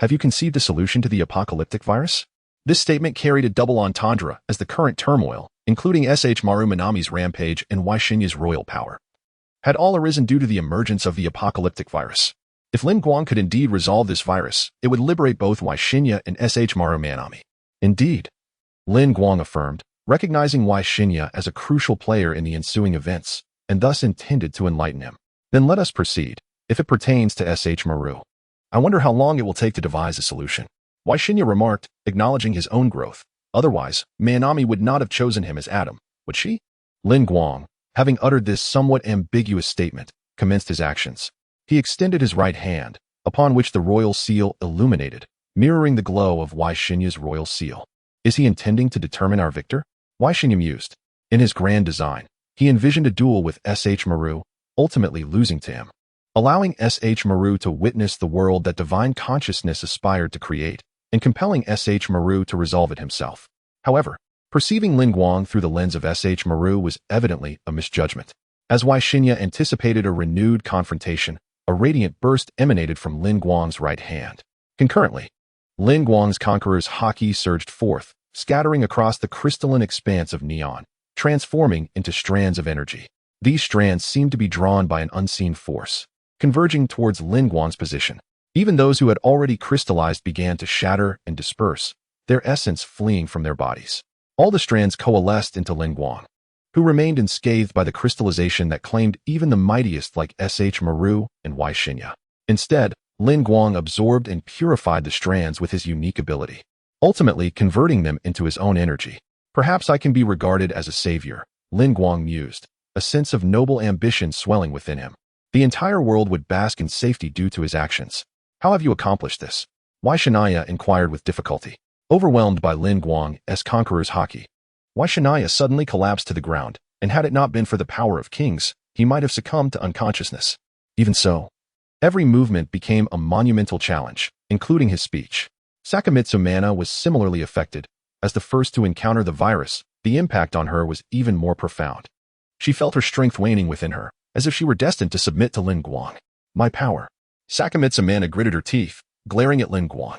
have you conceived a solution to the apocalyptic virus?" This statement carried a double entendre as the current turmoil, including S.H. Maru Manami's rampage and Wai Shinya's royal power, had all arisen due to the emergence of the apocalyptic virus. If Lin Guang could indeed resolve this virus, it would liberate both Wai Shinya and S.H. Maru Manami. Indeed, Lin Guang affirmed, recognizing Wai Shinya as a crucial player in the ensuing events, and thus intended to enlighten him. "Then let us proceed. If it pertains to S.H. Maru, I wonder how long it will take to devise a solution." Shinya remarked, acknowledging his own growth. Otherwise, Manami would not have chosen him as Adam, would she? Lin Guang, having uttered this somewhat ambiguous statement, commenced his actions. He extended his right hand, upon which the royal seal illuminated, mirroring the glow of Shinya's royal seal. Is he intending to determine our victor? Shinya mused. In his grand design, he envisioned a duel with S.H. Maru, ultimately losing to him. Allowing S.H. Maru to witness the world that divine consciousness aspired to create, and compelling S.H. Maru to resolve it himself. However, perceiving Lin Guang through the lens of S.H. Maru was evidently a misjudgment. As Shinya anticipated a renewed confrontation, a radiant burst emanated from Lin Guang's right hand. Concurrently, Lin Guang's conqueror's haki surged forth, scattering across the crystalline expanse of neon, transforming into strands of energy. These strands seemed to be drawn by an unseen force, converging towards Lin Guang's position. Even those who had already crystallized began to shatter and disperse, their essence fleeing from their bodies. All the strands coalesced into Lin Guang, who remained unscathed by the crystallization that claimed even the mightiest like S.H. Maru and Shinya. Instead, Lin Guang absorbed and purified the strands with his unique ability, ultimately converting them into his own energy. Perhaps I can be regarded as a savior, Lin Guang mused, a sense of noble ambition swelling within him. The entire world would bask in safety due to his actions. How have you accomplished this? Shinya inquired with difficulty. Overwhelmed by Lin Guang's conqueror's haki, Shinya suddenly collapsed to the ground, and had it not been for the power of kings, he might have succumbed to unconsciousness. Even so, every movement became a monumental challenge, including his speech. Sakamitsu Mana was similarly affected. As the first to encounter the virus, the impact on her was even more profound. She felt her strength waning within her, as if she were destined to submit to Lin Guang. My power. Sakamitsu Mana gritted her teeth, glaring at Lin Guang.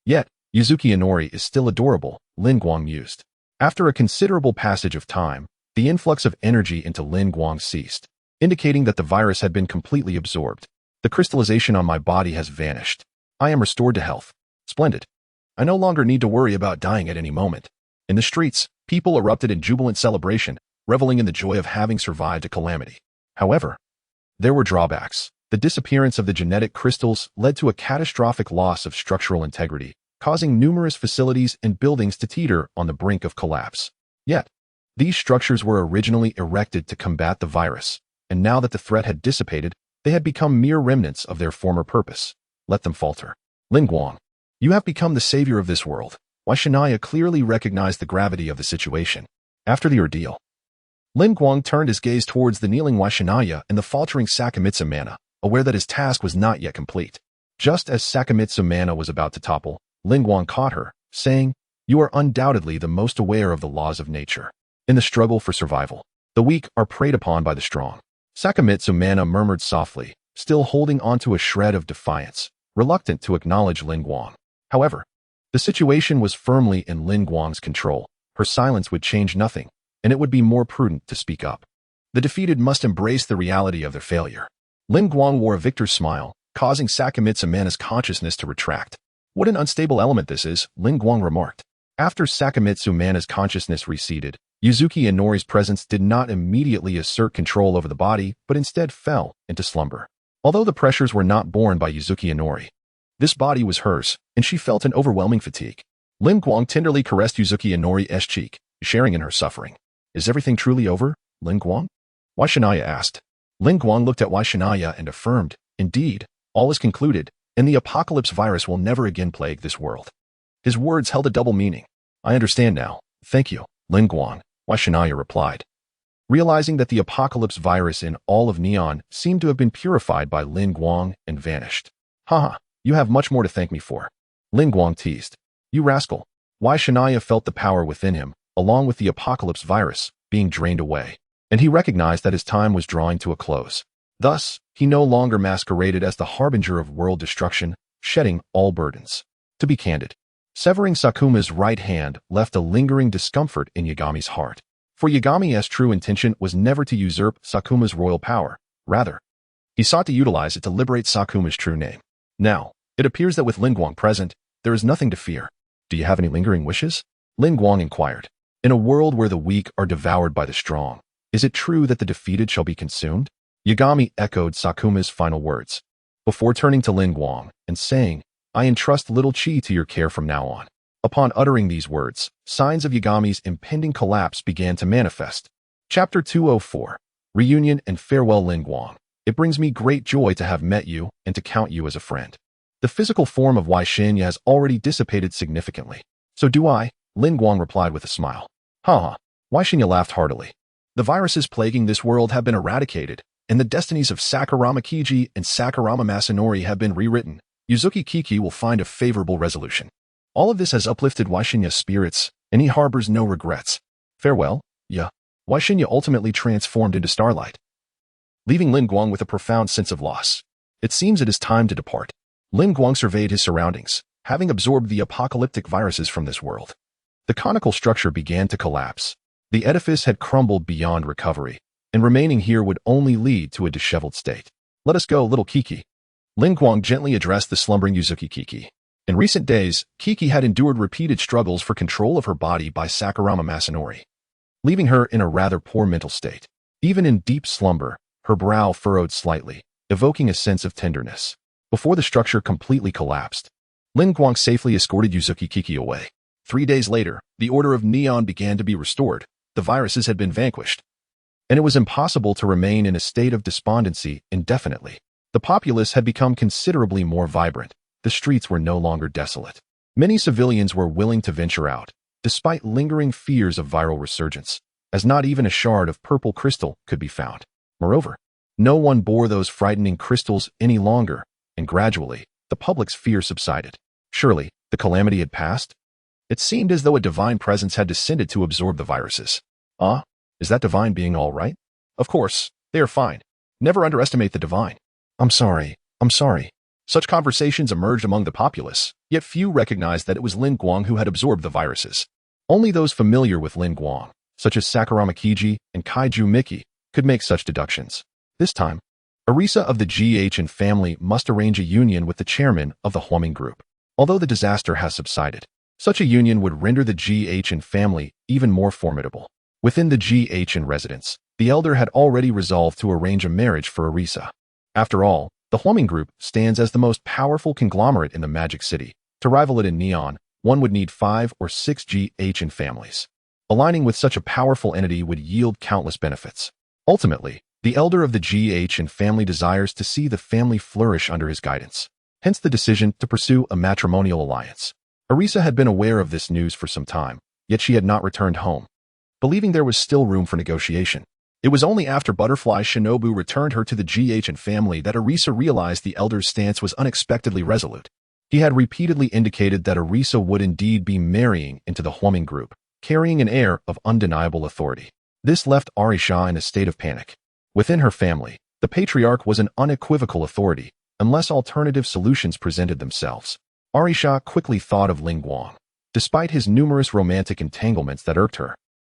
Yet, Yuzuki Inori is still adorable, Lin Guang mused. After a considerable passage of time, the influx of energy into Lin Guang ceased, indicating that the virus had been completely absorbed. The crystallization on my body has vanished. I am restored to health. Splendid. I no longer need to worry about dying at any moment. In the streets, people erupted in jubilant celebration, reveling in the joy of having survived a calamity. However, there were drawbacks. The disappearance of the genetic crystals led to a catastrophic loss of structural integrity, causing numerous facilities and buildings to teeter on the brink of collapse. Yet, these structures were originally erected to combat the virus, and now that the threat had dissipated, they had become mere remnants of their former purpose. Let them falter. Lin Guang, you have become the savior of this world. Shinya clearly recognized the gravity of the situation. After the ordeal, Lin Guang turned his gaze towards the kneeling Shinya and the faltering Sakamitsu Mana, aware that his task was not yet complete. Just as Sakamitsu Mana was about to topple, Lin Guang caught her, saying, You are undoubtedly the most aware of the laws of nature. In the struggle for survival, the weak are preyed upon by the strong. Sakamitsu Mana murmured softly, still holding onto a shred of defiance, reluctant to acknowledge Lin Guang. However, the situation was firmly in Lin Guang's control. Her silence would change nothing, and it would be more prudent to speak up. The defeated must embrace the reality of their failure. Lin Guang wore a victor's smile, causing Sakamitsu Mana's consciousness to retract. What an unstable element this is, Lin Guang remarked. After Sakamitsu Mana's consciousness receded, Yuzuki Inori's presence did not immediately assert control over the body, but instead fell into slumber. Although the pressures were not borne by Yuzuki Inori, this body was hers, and she felt an overwhelming fatigue. Lin Guang tenderly caressed Yuzuki Inori's cheek, sharing in her suffering. Is everything truly over, Lin Guang? Shinya asked. Lin Guang looked at Shinya and affirmed, Indeed, all is concluded, and the apocalypse virus will never again plague this world. His words held a double meaning. I understand now. Thank you, Lin Guang, Shinya replied. Realizing that the apocalypse virus in all of Neon seemed to have been purified by Lin Guang and vanished. Haha, you have much more to thank me for. Lin Guang teased. You rascal. Shinya felt the power within him, along with the apocalypse virus, being drained away, and he recognized that his time was drawing to a close. Thus, he no longer masqueraded as the harbinger of world destruction, shedding all burdens. To be candid, severing Sakuma's right hand left a lingering discomfort in Yagami's heart. For Yagami's true intention was never to usurp Sakuma's royal power. Rather, he sought to utilize it to liberate Sakuma's true name. Now, it appears that with Lin Guang present, there is nothing to fear. Do you have any lingering wishes? Lin Guang inquired. In a world where the weak are devoured by the strong, is it true that the defeated shall be consumed? Yagami echoed Sakuma's final words, before turning to Lin Guang and saying, I entrust little Chi to your care from now on. Upon uttering these words, signs of Yagami's impending collapse began to manifest. Chapter 204. Reunion and Farewell Lin Guang. It brings me great joy to have met you and to count you as a friend. The physical form of Wei Xinya has already dissipated significantly. So do I, Lin Guang replied with a smile. Ha. Wei Xinya laughed heartily. The viruses plaguing this world have been eradicated, and the destinies of Sakurama Kiji and Sakurama Masanori have been rewritten. Yuzuki Kiki will find a favorable resolution. All of this has uplifted Wei Xinya's spirits, and he harbors no regrets. Farewell, ya. Wei Xinya ultimately transformed into starlight, leaving Lin Guang with a profound sense of loss. It seems it is time to depart. Lin Guang surveyed his surroundings, having absorbed the apocalyptic viruses from this world. The conical structure began to collapse. The edifice had crumbled beyond recovery, and remaining here would only lead to a disheveled state. Let us go, little Kiki. Lin Guang gently addressed the slumbering Yuzuki Kiki. In recent days, Kiki had endured repeated struggles for control of her body by Sakurama Masanori, leaving her in a rather poor mental state. Even in deep slumber, her brow furrowed slightly, evoking a sense of tenderness. Before the structure completely collapsed, Lin Guang safely escorted Yuzuki Kiki away. 3 days later, the Order of Neon began to be restored. The viruses had been vanquished, and it was impossible to remain in a state of despondency indefinitely. The populace had become considerably more vibrant. The streets were no longer desolate. Many civilians were willing to venture out, despite lingering fears of viral resurgence, as not even a shard of purple crystal could be found. Moreover, no one bore those frightening crystals any longer, and gradually, the public's fear subsided. Surely, the calamity had passed? It seemed as though a divine presence had descended to absorb the viruses. Is that divine being all right? Of course, they are fine. Never underestimate the divine. I'm sorry. Such conversations emerged among the populace, yet few recognized that it was Lin Guang who had absorbed the viruses. Only those familiar with Lin Guang, such as Sakurama Kiji and Kaiju Miki, could make such deductions. This time, Arisa of the GH family must arrange a union with the chairman of the Huoming group. Although the disaster has subsided, such a union would render the GH family even more formidable. Within the GH residence, the elder had already resolved to arrange a marriage for Arisa. After all, the Huoming group stands as the most powerful conglomerate in the Magic City. To rival it in Neon, one would need 5 or 6 GH families. Aligning with such a powerful entity would yield countless benefits. Ultimately, the elder of the GH family desires to see the family flourish under his guidance. Hence the decision to pursue a matrimonial alliance. Arisa had been aware of this news for some time, yet she had not returned home, believing there was still room for negotiation. It was only after Butterfly Shinobu returned her to the GH family that Arisa realized the elder's stance was unexpectedly resolute. He had repeatedly indicated that Arisa would indeed be marrying into the Huoming group, carrying an air of undeniable authority. This left Arisha in a state of panic. Within her family, the patriarch was an unequivocal authority, unless alternative solutions presented themselves. Arisha quickly thought of Lin Guang. Despite his numerous romantic entanglements that irked her,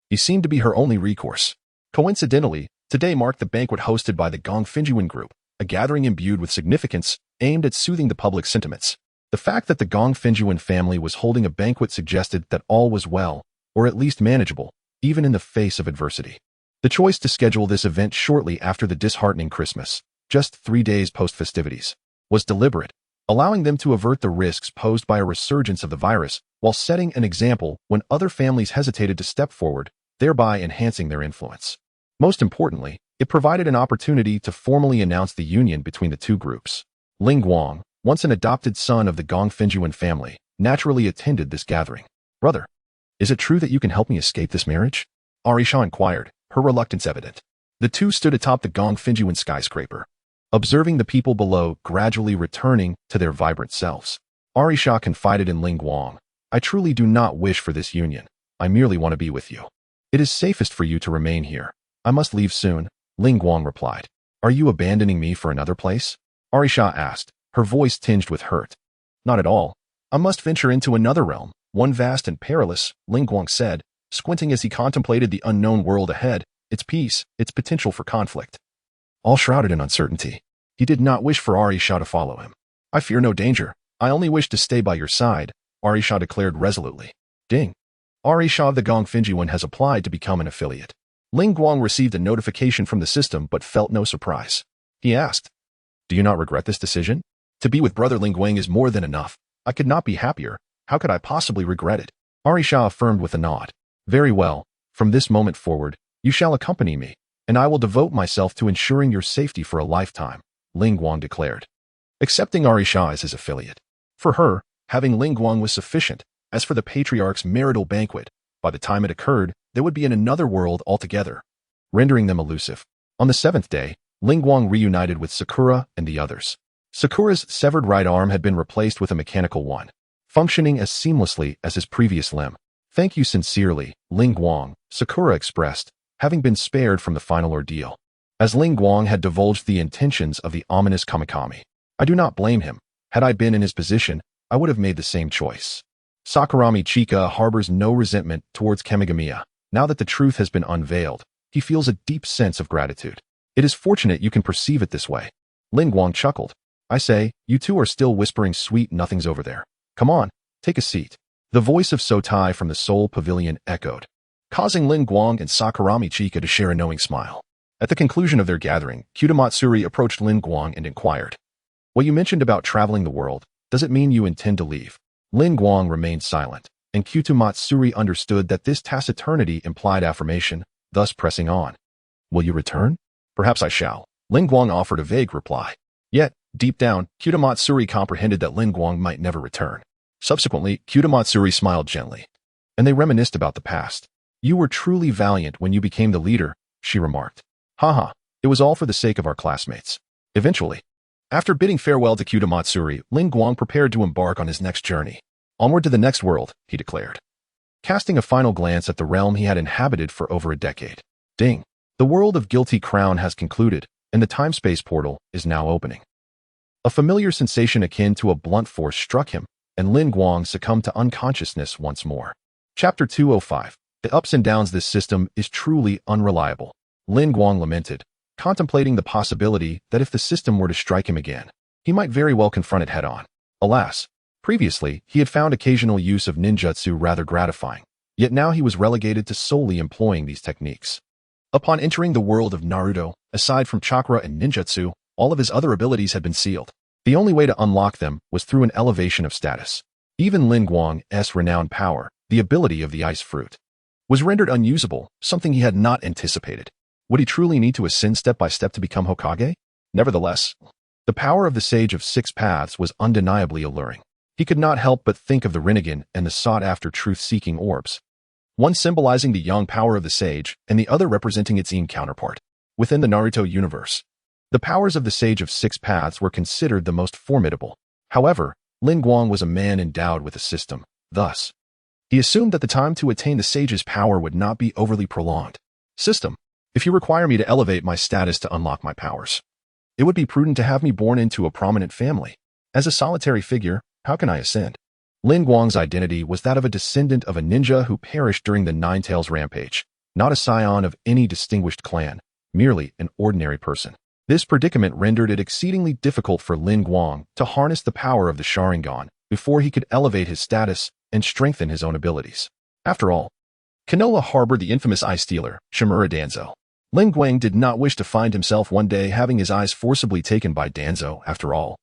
he seemed to be her only recourse. Coincidentally, today marked the banquet hosted by the Gongfinjuan group, a gathering imbued with significance aimed at soothing the public sentiments. The fact that the Gongfinjuan family was holding a banquet suggested that all was well, or at least manageable, even in the face of adversity. The choice to schedule this event shortly after the disheartening Christmas, just 3 days post-festivities, was deliberate, allowing them to avert the risks posed by a resurgence of the virus while setting an example when other families hesitated to step forward, thereby enhancing their influence. Most importantly, it provided an opportunity to formally announce the union between the two groups. Lin Guang, once an adopted son of the Gongfinjuan family, naturally attended this gathering. Brother, is it true that you can help me escape this marriage? Arisha inquired, her reluctance evident. The two stood atop the Gongfinjuan skyscraper, observing the people below gradually returning to their vibrant selves. Arisha confided in Lin Guang, I truly do not wish for this union. I merely want to be with you. It is safest for you to remain here. I must leave soon, Lin Guang replied. Are you abandoning me for another place? Arisha asked, her voice tinged with hurt. Not at all. I must venture into another realm, one vast and perilous, Lin Guang said, squinting as he contemplated the unknown world ahead, its peace, its potential for conflict. All shrouded in uncertainty. He did not wish for Arisha to follow him. I fear no danger. I only wish to stay by your side, Arisha declared resolutely. Ding. Arisha of the Gongfinjuan has applied to become an affiliate. Lin Guang received a notification from the system but felt no surprise. He asked, Do you not regret this decision? To be with brother Lin Guang is more than enough. I could not be happier. How could I possibly regret it? Arisha affirmed with a nod. Very well. From this moment forward, you shall accompany me, and I will devote myself to ensuring your safety for a lifetime, Lin Guang declared, accepting Arisha as his affiliate. For her, having Lin Guang was sufficient. As for the patriarch's marital banquet, by the time it occurred, they would be in another world altogether, rendering them elusive. On the 7th day, Lin Guang reunited with Sakura and the others. Sakura's severed right arm had been replaced with a mechanical one, functioning as seamlessly as his previous limb. Thank you sincerely, Lin Guang, Sakura expressed, having been spared from the final ordeal. As Lin Guang had divulged the intentions of the ominous Kamikami, I do not blame him. Had I been in his position, I would have made the same choice. Sakurami Chika harbors no resentment towards Kamigamiya. Now that the truth has been unveiled, he feels a deep sense of gratitude. It is fortunate you can perceive it this way. Lin Guang chuckled. I say, you two are still whispering sweet nothings over there. Come on, take a seat. The voice of Sotai from the Seoul Pavilion echoed, causing Lin Guang and Sakurami Chika to share a knowing smile. At the conclusion of their gathering, Kyutamatsuri approached Lin Guang and inquired, what you mentioned about traveling the world, does it mean you intend to leave? Lin Guang remained silent, and Kyutamatsuri understood that this taciturnity implied affirmation, thus pressing on. Will you return? Perhaps I shall. Lin Guang offered a vague reply. Yet, deep down, Kyutamatsuri comprehended that Lin Guang might never return. Subsequently, Kyutamatsuri smiled gently, and they reminisced about the past. You were truly valiant when you became the leader, she remarked. Haha, it was all for the sake of our classmates. Eventually, after bidding farewell to Kyutamatsuri, Lin Guang prepared to embark on his next journey. Onward to the next world, he declared, casting a final glance at the realm he had inhabited for over a decade. Ding! The world of Guilty Crown has concluded, and the time-space portal is now opening. A familiar sensation akin to a blunt force struck him, and Lin Guang succumbed to unconsciousness once more. Chapter 205. The ups and downs. This system is truly unreliable, Lin Guang lamented, contemplating the possibility that if the system were to strike him again, he might very well confront it head-on. Alas, previously he had found occasional use of ninjutsu rather gratifying, yet now he was relegated to solely employing these techniques. Upon entering the world of Naruto, aside from chakra and ninjutsu, all of his other abilities had been sealed. The only way to unlock them was through an elevation of status. Even Lin Guang's renowned power, the ability of the ice fruit, was rendered unusable, something he had not anticipated. Would he truly need to ascend step by step to become Hokage? Nevertheless, the power of the Sage of Six Paths was undeniably alluring. He could not help but think of the Rinnegan and the sought-after truth-seeking orbs, one symbolizing the yang power of the sage and the other representing its yin counterpart. Within the Naruto universe, the powers of the Sage of Six Paths were considered the most formidable. However, Lin Guang was a man endowed with a system. Thus, he assumed that the time to attain the sage's power would not be overly prolonged. System, if you require me to elevate my status to unlock my powers, it would be prudent to have me born into a prominent family. As a solitary figure, how can I ascend? Lin Guang's identity was that of a descendant of a ninja who perished during the Nine Tails Rampage, not a scion of any distinguished clan, merely an ordinary person. This predicament rendered it exceedingly difficult for Lin Guang to harness the power of the Sharingan before he could elevate his status and strengthen his own abilities. After all, Konoha harbored the infamous eye stealer, Shimura Danzo. Lin Guang did not wish to find himself one day having his eyes forcibly taken by Danzo, after all.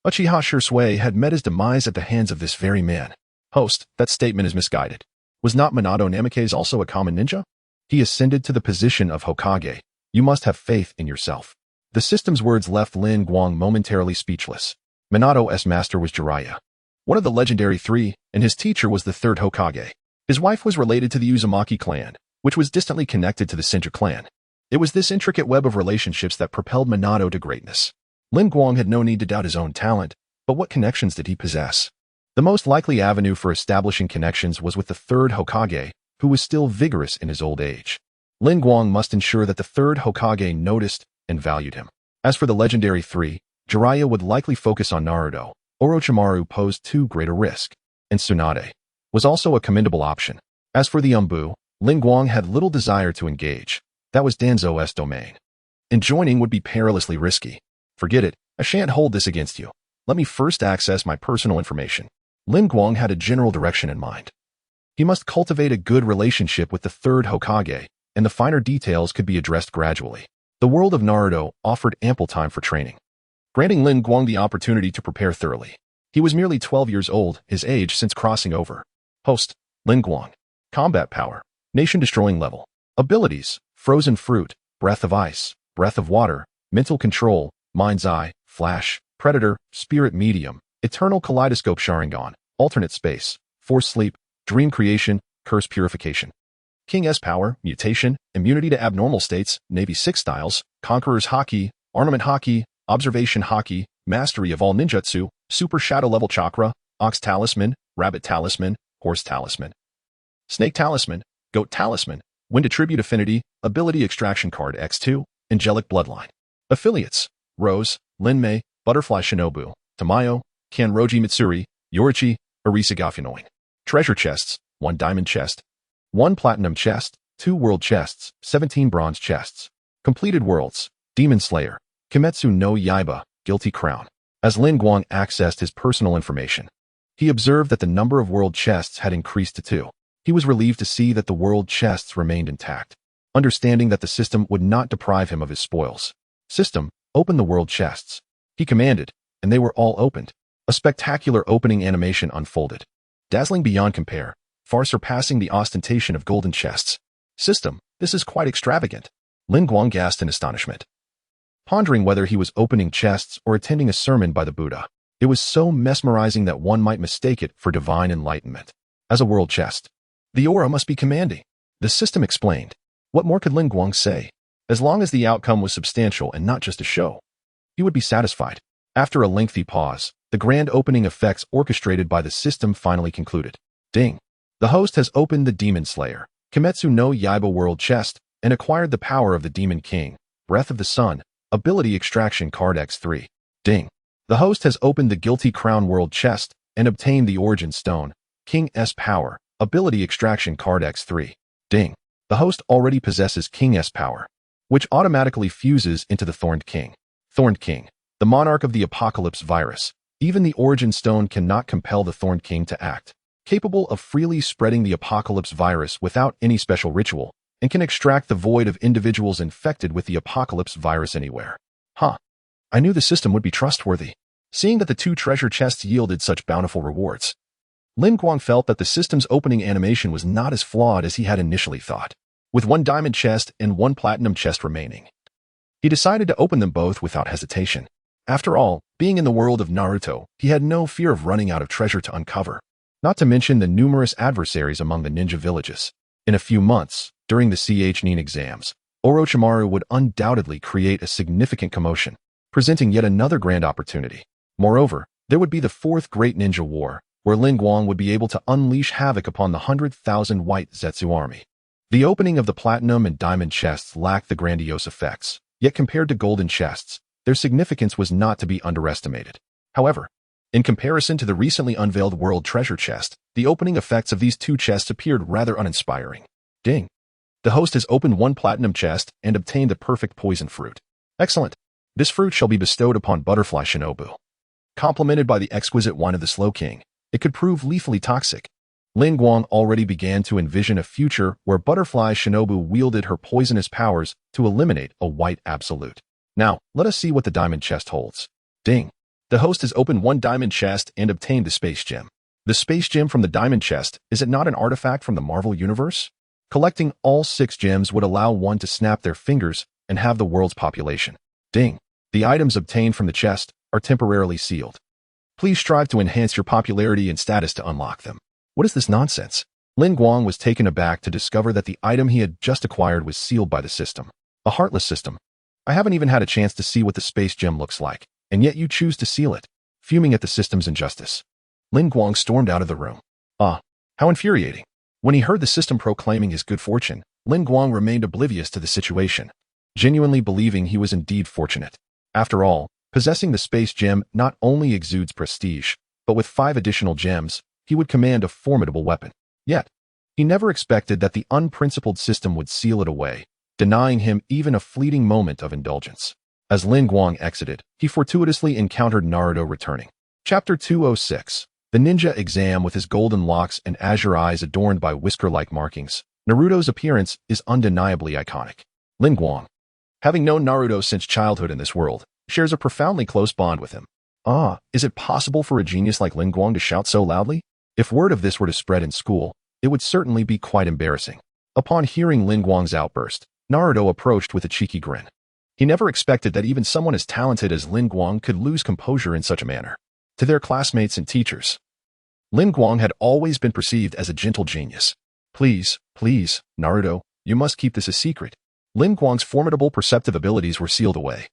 Uchiha Shisui had met his demise at the hands of this very man. Host, that statement is misguided. Was not Minato Namikaze also a common ninja? He ascended to the position of Hokage. You must have faith in yourself. The system's words left Lin Guang momentarily speechless. Minato's master was Jiraiya, one of the legendary three, and his teacher was the third Hokage. His wife was related to the Uzumaki clan, which was distantly connected to the Senju clan. It was this intricate web of relationships that propelled Minato to greatness. Lin Guang had no need to doubt his own talent, but what connections did he possess? The most likely avenue for establishing connections was with the third Hokage, who was still vigorous in his old age. Lin Guang must ensure that the third Hokage noticed and valued him. As for the legendary three, Jiraiya would likely focus on Naruto. Orochimaru posed too great a risk, and Tsunade was also a commendable option. As for the Umbu, Lin Guang had little desire to engage. That was Danzo's domain, and joining would be perilously risky. Forget it, I shan't hold this against you. Let me first access my personal information. Lin Guang had a general direction in mind. He must cultivate a good relationship with the third Hokage, and the finer details could be addressed gradually. The world of Naruto offered ample time for training. granting Lin Guang the opportunity to prepare thoroughly. He was merely 12 years old, his age since crossing over. Host, Lin Guang. Combat power, nation-destroying level. Abilities, frozen fruit, breath of ice, breath of water, mental control, mind's eye, flash, predator, spirit medium, eternal kaleidoscope Sharingan, alternate space, force sleep, dream creation, curse purification. King S power, mutation, immunity to abnormal states, Navy 6 styles, conqueror's haki, armament haki, observation haki, mastery of all ninjutsu, super shadow level chakra, ox talisman, rabbit talisman, horse talisman, snake talisman, goat talisman, wind attribute affinity, ability extraction card X2, angelic bloodline. Affiliates, Rose, Linmei, Butterfly Shinobu, Tamayo, Kanroji Mitsuri, Yorichi, Arisa Gafinoin. Treasure chests, 1 diamond chest, 1 platinum chest, 2 world chests, 17 bronze chests. Completed worlds, Demon Slayer, Kimetsu no Yaiba, Guilty Crown. As Lin Guang accessed his personal information, he observed that the number of world chests had increased to 2. He was relieved to see that the world chests remained intact, understanding that the system would not deprive him of his spoils. System, open the world chests. He commanded, and they were all opened. A spectacular opening animation unfolded, dazzling beyond compare, far surpassing the ostentation of golden chests. System, this is quite extravagant. Lin Guang gasped in astonishment, pondering whether he was opening chests or attending a sermon by the Buddha. It was so mesmerizing that one might mistake it for divine enlightenment. As a world chest, the aura must be commanding. The system explained. What more could Lin Guang say? As long as the outcome was substantial and not just a show, he would be satisfied. After a lengthy pause, the grand opening effects orchestrated by the system finally concluded. Ding! The host has opened the Demon Slayer, Kimetsu no Yaiba world chest, and acquired the power of the Demon King, Breath of the Sun, ability extraction card X3. Ding! The host has opened the Guilty Crown world chest and obtained the Origin Stone, King S power, ability extraction card X3. Ding! The host already possesses King S power, which automatically fuses into the Thorned King. Thorned King, the monarch of the apocalypse virus. Even the Origin Stone cannot compel the Thorned King to act. Capable of freely spreading the apocalypse virus without any special ritual, and can extract the void of individuals infected with the apocalypse virus anywhere. Huh. I knew the system would be trustworthy. Seeing that the 2 treasure chests yielded such bountiful rewards, Lin Guang felt that the system's opening animation was not as flawed as he had initially thought. With 1 diamond chest and 1 platinum chest remaining, he decided to open them both without hesitation. After all, being in the world of Naruto, he had no fear of running out of treasure to uncover, not to mention the numerous adversaries among the ninja villages. In a few months, during the Nin exams, Orochimaru would undoubtedly create a significant commotion, presenting yet another grand opportunity. Moreover, there would be the 4th Great Ninja War, where Lin Guang would be able to unleash havoc upon the 100,000 white Zetsu army. The opening of the platinum and diamond chests lacked the grandiose effects, yet compared to golden chests, their significance was not to be underestimated. However, in comparison to the recently unveiled World Treasure Chest, the opening effects of these 2 chests appeared rather uninspiring. Ding! The host has opened 1 platinum chest and obtained the perfect poison fruit. Excellent! This fruit shall be bestowed upon Butterfly Shinobu. Complemented by the exquisite wine of the Slow King, it could prove lethally toxic. Lin Guang already began to envision a future where Butterfly Shinobu wielded her poisonous powers to eliminate a white absolute. Now, let us see what the diamond chest holds. Ding! The host has opened 1 diamond chest and obtained the Space Gem. The Space Gem from the diamond chest, is it not an artifact from the Marvel Universe? Collecting all 6 gems would allow one to snap their fingers and have the world's population. Ding! The items obtained from the chest are temporarily sealed. Please strive to enhance your popularity and status to unlock them. What is this nonsense? Lin Guang was taken aback to discover that the item he had just acquired was sealed by the system. A heartless system. I haven't even had a chance to see what the Space Gem looks like, and yet you choose to seal it. Fuming at the system's injustice, Lin Guang stormed out of the room. Ah, how infuriating. When he heard the system proclaiming his good fortune, Lin Guang remained oblivious to the situation, genuinely believing he was indeed fortunate. After all, possessing the Space Gem not only exudes prestige, but with 5 additional gems, he would command a formidable weapon. Yet, he never expected that the unprincipled system would seal it away, denying him even a fleeting moment of indulgence. As Lin Guang exited, he fortuitously encountered Naruto returning. Chapter 206. The ninja exam. With his golden locks and azure eyes adorned by whisker-like markings, Naruto's appearance is undeniably iconic. Lin Guang. Having known Naruto since childhood in this world, shares a profoundly close bond with him. Ah, is it possible for a genius like Lin Guang to shout so loudly? If word of this were to spread in school, it would certainly be quite embarrassing. Upon hearing Lin Guang's outburst, Naruto approached with a cheeky grin. He never expected that even someone as talented as Lin Guang could lose composure in such a manner. To their classmates and teachers, Lin Guang had always been perceived as a gentle genius. Please, Naruto, you must keep this a secret. Lin Guang's formidable perceptive abilities were sealed away,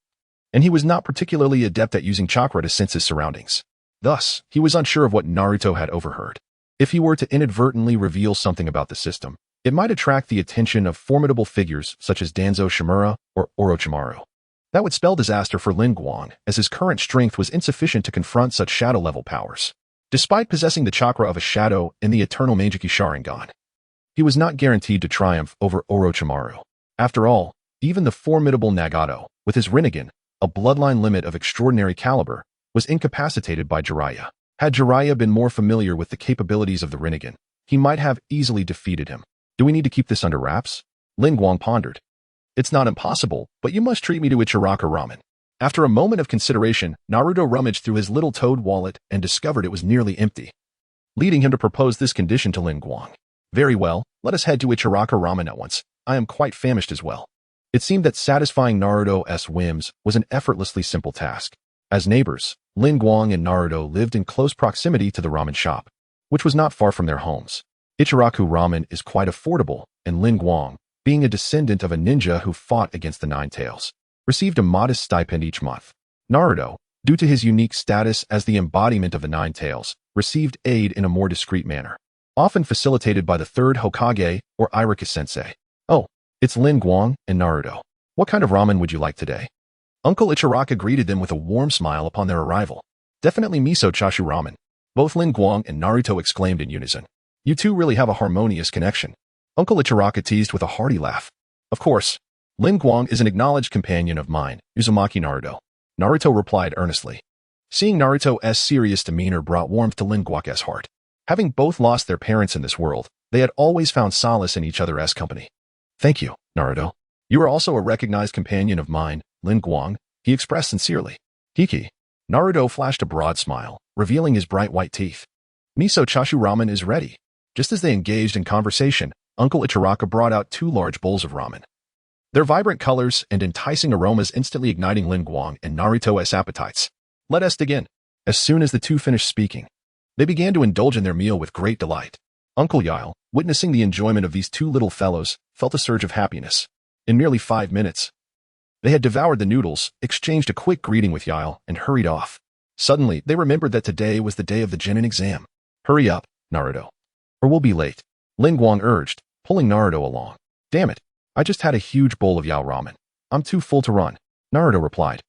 and he was not particularly adept at using chakra to sense his surroundings. Thus, he was unsure of what Naruto had overheard. If he were to inadvertently reveal something about the system, it might attract the attention of formidable figures such as Danzo Shimura or Orochimaru. That would spell disaster for Lin Guang, as his current strength was insufficient to confront such shadow-level powers. Despite possessing the chakra of a shadow and the eternal Meijiki Sharingan, he was not guaranteed to triumph over Orochimaru. After all, even the formidable Nagato, with his Rinnegan, a bloodline limit of extraordinary caliber, was incapacitated by Jiraiya. Had Jiraiya been more familiar with the capabilities of the Rinnegan, he might have easily defeated him. Do we need to keep this under wraps? Lin Guang pondered. It's not impossible, but you must treat me to Ichiraka ramen. After a moment of consideration, Naruto rummaged through his little toad wallet and discovered it was nearly empty, leading him to propose this condition to Lin Guang. Very well, let us head to Ichiraka ramen at once. I am quite famished as well. It seemed that satisfying Naruto's whims was an effortlessly simple task. As neighbors, Lin Guang and Naruto lived in close proximity to the ramen shop, which was not far from their homes. Ichiraku ramen is quite affordable, and Lin Guang, being a descendant of a ninja who fought against the Nine Tails, received a modest stipend each month. Naruto, due to his unique status as the embodiment of the Nine Tails, received aid in a more discreet manner, often facilitated by the third Hokage or Iruka-sensei. Oh, it's Lin Guang and Naruto. What kind of ramen would you like today? Uncle Ichiraka greeted them with a warm smile upon their arrival. Definitely miso chashu ramen. Both Lin Guang and Naruto exclaimed in unison. You two really have a harmonious connection. Uncle Ichiraka teased with a hearty laugh. Of course, Lin Guang is an acknowledged companion of mine, Uzumaki Naruto. Naruto replied earnestly. Seeing Naruto's serious demeanor brought warmth to Lin Guang's heart. Having both lost their parents in this world, they had always found solace in each other's company. Thank you, Naruto. You are also a recognized companion of mine, Lin Guang, he expressed sincerely. Hiki. Naruto flashed a broad smile, revealing his bright white teeth. Miso chashu ramen is ready. Just as they engaged in conversation, Uncle Ichiraka brought out 2 large bowls of ramen. Their vibrant colors and enticing aromas instantly igniting Lin Guang and Naruto's appetites. Let us begin. As soon as the two finished speaking, they began to indulge in their meal with great delight. Uncle Yile, witnessing the enjoyment of these 2 little fellows, felt a surge of happiness. In merely 5 minutes, they had devoured the noodles, exchanged a quick greeting with Yile, and hurried off. Suddenly, they remembered that today was the day of the genin exam. Hurry up, Naruto, or we'll be late, Lin Guang urged, pulling Naruto along. Damn it, I just had a huge bowl of Yao ramen. I'm too full to run, Naruto replied.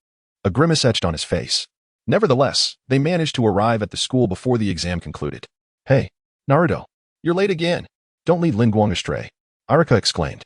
A grimace etched on his face. Nevertheless, they managed to arrive at the school before the exam concluded. Hey, Naruto, you're late again. Don't lead Lin Guang astray, Iruka exclaimed,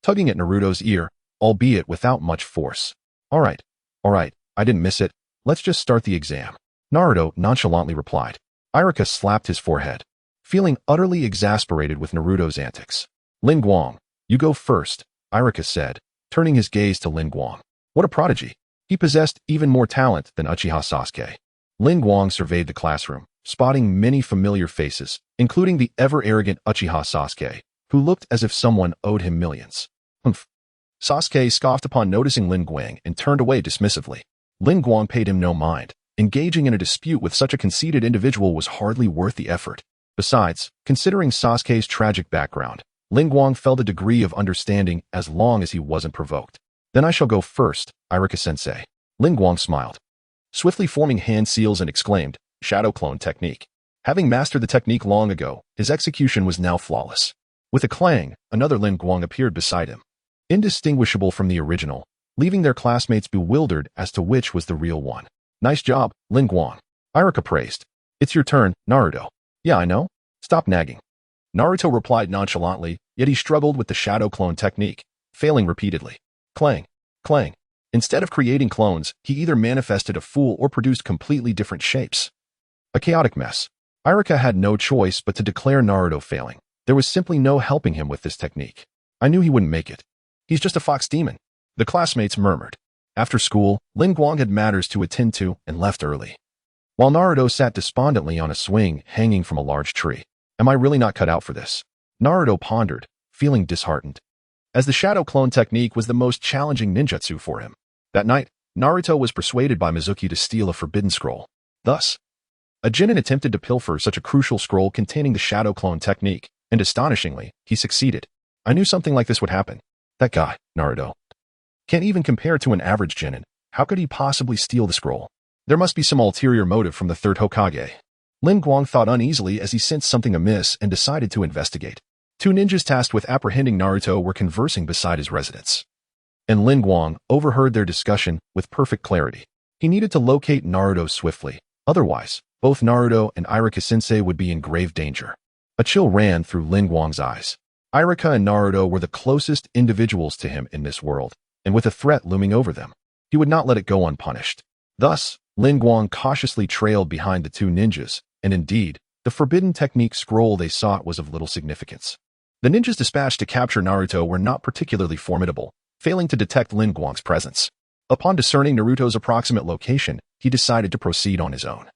tugging at Naruto's ear, albeit without much force. All right, I didn't miss it. Let's just start the exam, Naruto nonchalantly replied. Iruka slapped his forehead, feeling utterly exasperated with Naruto's antics. Lin Guang, you go first, Iruka said, turning his gaze to Lin Guang. What a prodigy. He possessed even more talent than Uchiha Sasuke. Lin Guang surveyed the classroom, spotting many familiar faces, including the ever-arrogant Uchiha Sasuke, who looked as if someone owed him millions. Humph. Sasuke scoffed upon noticing Lin Guang and turned away dismissively. Lin Guang paid him no mind. Engaging in a dispute with such a conceited individual was hardly worth the effort. Besides, considering Sasuke's tragic background, Lin Guang felt a degree of understanding as long as he wasn't provoked. Then I shall go first, Iruka-sensei. Lin Guang smiled, swiftly forming hand seals and exclaimed, Shadow Clone Technique. Having mastered the technique long ago, his execution was now flawless. With a clang, another Lin Guang appeared beside him, indistinguishable from the original, leaving their classmates bewildered as to which was the real one. Nice job, Lin Guang, Iruka praised. It's your turn, Naruto. Yeah, I know. Stop nagging, Naruto replied nonchalantly, yet he struggled with the shadow clone technique, failing repeatedly. Clang, clang. Instead of creating clones, he either manifested a fool or produced completely different shapes. A chaotic mess. Iruka had no choice but to declare Naruto failing. There was simply no helping him with this technique. I knew he wouldn't make it. He's just a fox demon, the classmates murmured. After school, Lin Guang had matters to attend to and left early, while Naruto sat despondently on a swing hanging from a large tree. Am I really not cut out for this? Naruto pondered, feeling disheartened, as the shadow clone technique was the most challenging ninjutsu for him. That night, Naruto was persuaded by Mizuki to steal a forbidden scroll. Thus, a genin attempted to pilfer such a crucial scroll containing the shadow clone technique, and astonishingly, he succeeded. I knew something like this would happen. That guy, Naruto, can't even compare to an average genin. How could he possibly steal the scroll? There must be some ulterior motive from the third Hokage. Lin Guang thought uneasily as he sensed something amiss and decided to investigate. Two ninjas tasked with apprehending Naruto were conversing beside his residence, and Lin Guang overheard their discussion with perfect clarity. He needed to locate Naruto swiftly. Otherwise, both Naruto and Irika-sensei would be in grave danger. A chill ran through Lin Guang's eyes. Irika and Naruto were the closest individuals to him in this world, and with a threat looming over them, he would not let it go unpunished. Thus, Lin Guang cautiously trailed behind the two ninjas, and indeed, the forbidden technique scroll they sought was of little significance. The ninjas dispatched to capture Naruto were not particularly formidable, failing to detect Lin Guang's presence. Upon discerning Naruto's approximate location, he decided to proceed on his own.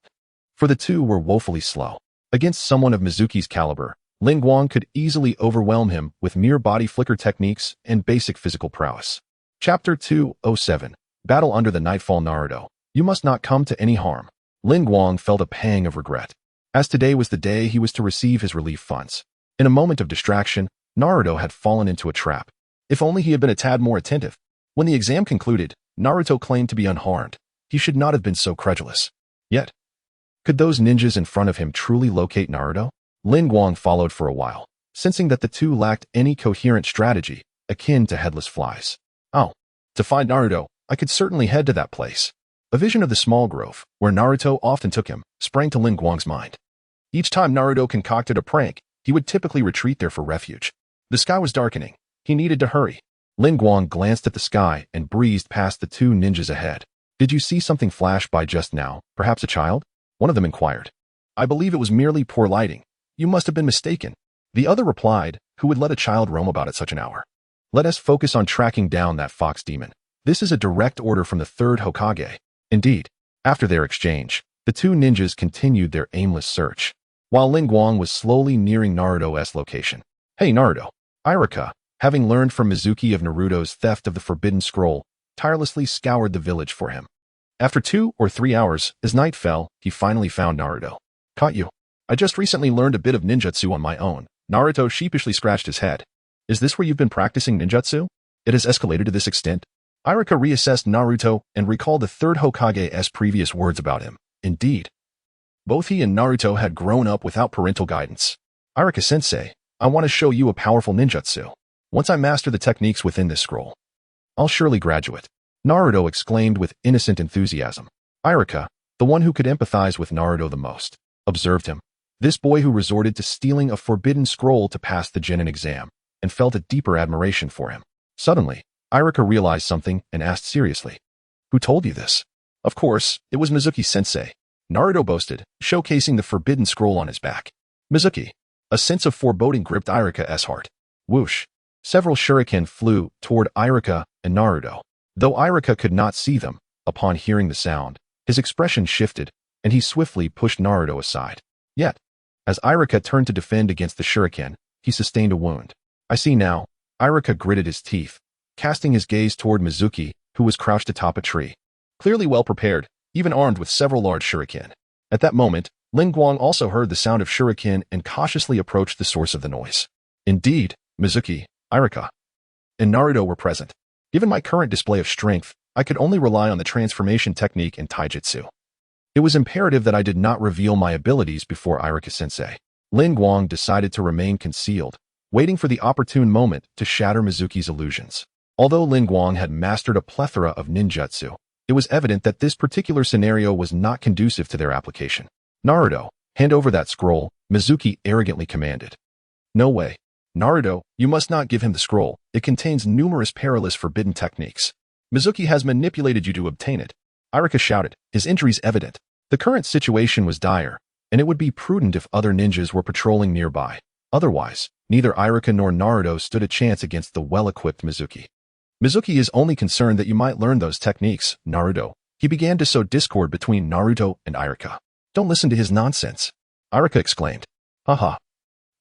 For the two were woefully slow. Against someone of Mizuki's caliber, Lin Guang could easily overwhelm him with mere body flicker techniques and basic physical prowess. Chapter 207. Battle under the Nightfall. Naruto, you must not come to any harm. Lin Guang felt a pang of regret, as today was the day he was to receive his relief funds. In a moment of distraction, Naruto had fallen into a trap. If only he had been a tad more attentive. When the exam concluded, Naruto claimed to be unharmed. He should not have been so credulous. Yet, could those ninjas in front of him truly locate Naruto? Lin Guang followed for a while, sensing that the two lacked any coherent strategy, akin to headless flies. Oh, to find Naruto, I could certainly head to that place. A vision of the small grove, where Naruto often took him, sprang to Lin Guang's mind. Each time Naruto concocted a prank, he would typically retreat there for refuge. The sky was darkening. He needed to hurry. Lin Guang glanced at the sky and breezed past the two ninjas ahead. Did you see something flash by just now, perhaps a child? One of them inquired. I believe it was merely poor lighting. You must have been mistaken. The other replied, who would let a child roam about at such an hour? Let us focus on tracking down that fox demon. This is a direct order from the third Hokage. Indeed, after their exchange, the two ninjas continued their aimless search, while Lin Guang was slowly nearing Naruto's location. Hey Naruto. Irika, having learned from Mizuki of Naruto's theft of the forbidden scroll, tirelessly scoured the village for him. After 2 or 3 hours, as night fell, he finally found Naruto. Caught you. I just recently learned a bit of ninjutsu on my own. Naruto sheepishly scratched his head. Is this where you've been practicing ninjutsu? It has escalated to this extent. Irika reassessed Naruto and recalled the third Hokage's previous words about him. Indeed, both he and Naruto had grown up without parental guidance. Irika-sensei, I want to show you a powerful ninjutsu. Once I master the techniques within this scroll, I'll surely graduate. Naruto exclaimed with innocent enthusiasm. Irika, the one who could empathize with Naruto the most, observed him. This boy who resorted to stealing a forbidden scroll to pass the genin exam, and felt a deeper admiration for him. Suddenly, Irika realized something and asked seriously. Who told you this? Of course, it was Mizuki-sensei. Naruto boasted, showcasing the forbidden scroll on his back. Mizuki. A sense of foreboding gripped Irika's heart. Whoosh. Several shuriken flew toward Irika and Naruto. Though Irika could not see them, upon hearing the sound, his expression shifted, and he swiftly pushed Naruto aside. Yet, as Irika turned to defend against the shuriken, he sustained a wound. I see now. Irika gritted his teeth, casting his gaze toward Mizuki, who was crouched atop a tree, clearly well prepared, even armed with several large shuriken. At that moment, Lin Guang also heard the sound of shuriken and cautiously approached the source of the noise. Indeed, Mizuki, Irika, and Naruto were present. Given my current display of strength, I could only rely on the transformation technique and taijutsu. It was imperative that I did not reveal my abilities before Irika-sensei. Lin Guang decided to remain concealed, waiting for the opportune moment to shatter Mizuki's illusions. Although Lin Guang had mastered a plethora of ninjutsu, it was evident that this particular scenario was not conducive to their application. Naruto, hand over that scroll, Mizuki arrogantly commanded. No way. Naruto, you must not give him the scroll. It contains numerous perilous forbidden techniques. Mizuki has manipulated you to obtain it. Irika shouted, his injuries evident. The current situation was dire, and it would be prudent if other ninjas were patrolling nearby. Otherwise, neither Irika nor Naruto stood a chance against the well-equipped Mizuki. Mizuki is only concerned that you might learn those techniques, Naruto. He began to sow discord between Naruto and Irika. Don't listen to his nonsense, Irika exclaimed. Haha.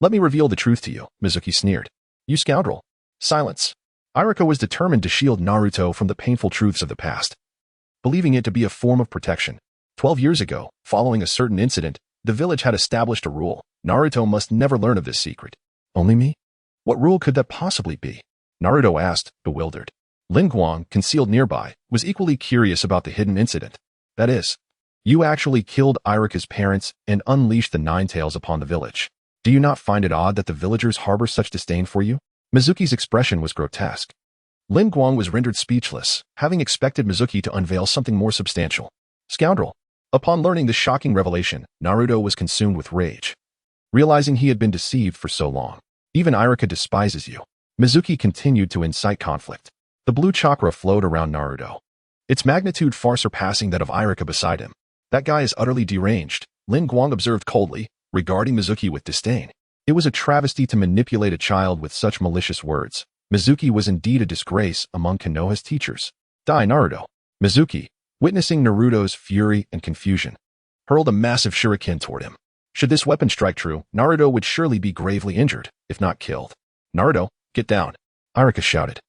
Let me reveal the truth to you, Mizuki sneered. You scoundrel. Silence. Irika was determined to shield Naruto from the painful truths of the past, believing it to be a form of protection. 12 years ago, following a certain incident, the village had established a rule. Naruto must never learn of this secret. Only me? What rule could that possibly be? Naruto asked, bewildered. Lin Guang, concealed nearby, was equally curious about the hidden incident. That is, you actually killed Irika's parents and unleashed the Nine Tails upon the village. Do you not find it odd that the villagers harbor such disdain for you? Mizuki's expression was grotesque. Lin Guang was rendered speechless, having expected Mizuki to unveil something more substantial. Scoundrel. Upon learning this shocking revelation, Naruto was consumed with rage, realizing he had been deceived for so long. Even Irika despises you. Mizuki continued to incite conflict. The blue chakra flowed around Naruto, its magnitude far surpassing that of Irika beside him. That guy is utterly deranged, Lin Guang observed coldly, regarding Mizuki with disdain. It was a travesty to manipulate a child with such malicious words. Mizuki was indeed a disgrace among Konoha's teachers. Die, Naruto. Mizuki, witnessing Naruto's fury and confusion, hurled a massive shuriken toward him. Should this weapon strike true, Naruto would surely be gravely injured, if not killed. Naruto, get down, Irika shouted,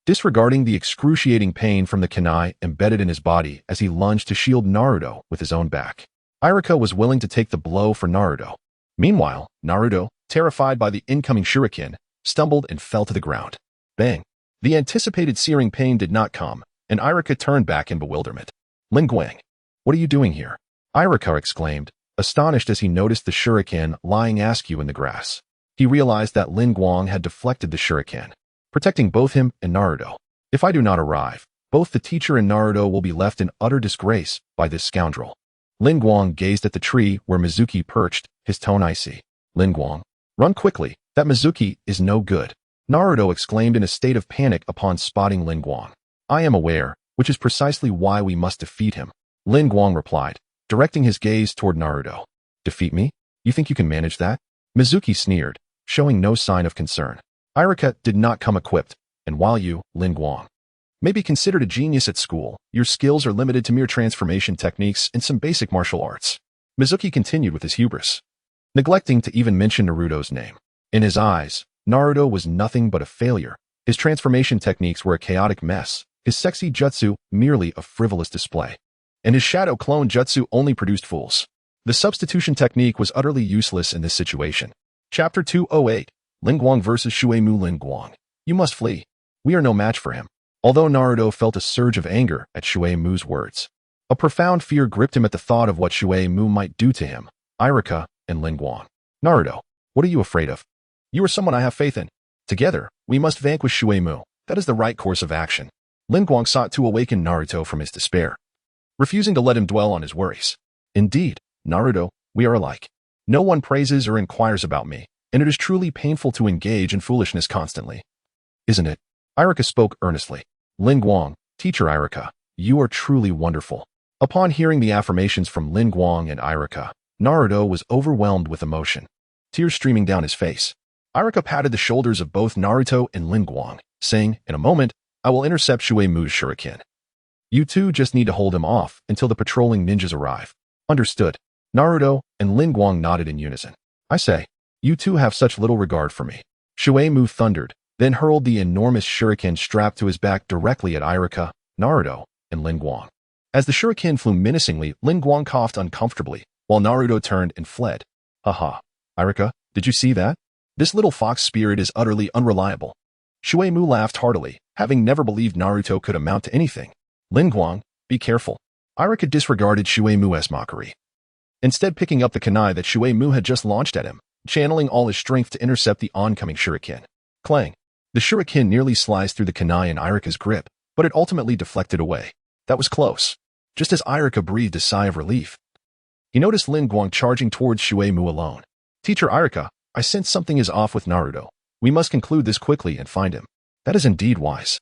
disregarding the excruciating pain from the kunai embedded in his body as he lunged to shield Naruto with his own back. Irika was willing to take the blow for Naruto. Meanwhile, Naruto, terrified by the incoming shuriken, stumbled and fell to the ground. Bang! The anticipated searing pain did not come, and Irika turned back in bewilderment. Lin Guang, what are you doing here? Irika exclaimed, astonished as he noticed the shuriken lying askew in the grass. He realized that Lin Guang had deflected the shuriken, protecting both him and Naruto. If I do not arrive, both the teacher and Naruto will be left in utter disgrace by this scoundrel. Lin Guang gazed at the tree where Mizuki perched, his tone icy. Lin Guang, run quickly, that Mizuki is no good, Naruto exclaimed in a state of panic upon spotting Lin Guang. I am aware, which is precisely why we must defeat him, Lin Guang replied, directing his gaze toward Naruto. Defeat me? You think you can manage that? Mizuki sneered, showing no sign of concern. Irika did not come equipped, and while you, Lin Guang, may be considered a genius at school, your skills are limited to mere transformation techniques and some basic martial arts. Mizuki continued with his hubris, neglecting to even mention Naruto's name. In his eyes, Naruto was nothing but a failure. His transformation techniques were a chaotic mess, his sexy jutsu merely a frivolous display, and his shadow clone jutsu only produced fools. The substitution technique was utterly useless in this situation. Chapter 208, Lin Guang vs. Shuemu. Lin Guang, you must flee. We are no match for him. Although Naruto felt a surge of anger at Shuemu's words, a profound fear gripped him at the thought of what Shuemu might do to him, Irika, and Lin Guang. Naruto, what are you afraid of? You are someone I have faith in. Together, we must vanquish Shuemu. That is the right course of action. Lin Guang sought to awaken Naruto from his despair, refusing to let him dwell on his worries. Indeed, Naruto, we are alike. No one praises or inquires about me, and it is truly painful to engage in foolishness constantly. Isn't it? Irika spoke earnestly. Lin Guang, teacher Irika, you are truly wonderful. Upon hearing the affirmations from Lin Guang and Irika, Naruto was overwhelmed with emotion, tears streaming down his face. Irika patted the shoulders of both Naruto and Lin Guang, saying, in a moment, I will intercept Shuemu's shuriken. You two just need to hold him off until the patrolling ninjas arrive. Understood. Naruto and Lin Guang nodded in unison. I say, you two have such little regard for me. Shuemu thundered, then hurled the enormous shuriken strapped to his back directly at Irika, Naruto, and Lin Guang. As the shuriken flew menacingly, Lin Guang coughed uncomfortably, while Naruto turned and fled. Haha. Irika, did you see that? This little fox spirit is utterly unreliable. Shuemu laughed heartily, having never believed Naruto could amount to anything. Lin Guang, be careful. Irika disregarded Shuemu's mockery, instead picking up the kunai that Shuemu had just launched at him, channeling all his strength to intercept the oncoming shuriken. Clang. The shuriken nearly sliced through the kunai in Irika's grip, but it ultimately deflected away. That was close. Just as Irika breathed a sigh of relief, he noticed Lin Guang charging towards Shuemu alone. Teacher Irika, I sense something is off with Naruto. We must conclude this quickly and find him. That is indeed wise.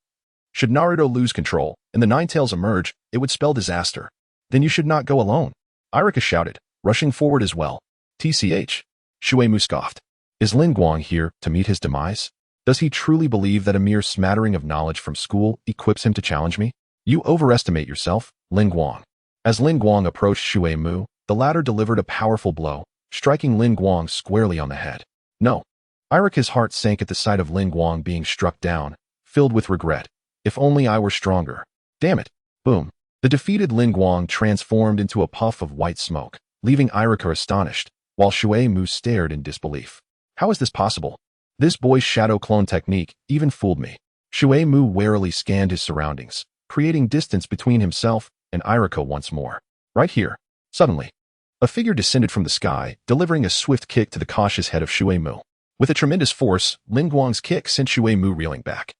Should Naruto lose control and the Nine Tails emerge, it would spell disaster. Then you should not go alone. Irika shouted, rushing forward as well. TCH. Shuemu scoffed. Is Lin Guang here to meet his demise? Does he truly believe that a mere smattering of knowledge from school equips him to challenge me? You overestimate yourself, Lin Guang. As Lin Guang approached Shui Mu, the latter delivered a powerful blow, striking Lin Guang squarely on the head. No. Irika's heart sank at the sight of Lin Guang being struck down, filled with regret. If only I were stronger. Damn it. Boom. The defeated Lin Guang transformed into a puff of white smoke, leaving Irika astonished, while Shui Mu stared in disbelief. How is this possible? This boy's shadow clone technique even fooled me. Shui Mu warily scanned his surroundings, creating distance between himself and Irika once more. Right here. Suddenly, a figure descended from the sky, delivering a swift kick to the cautious head of Shui Mu. With a tremendous force, Lin Guang's kick sent Shui Mu reeling back,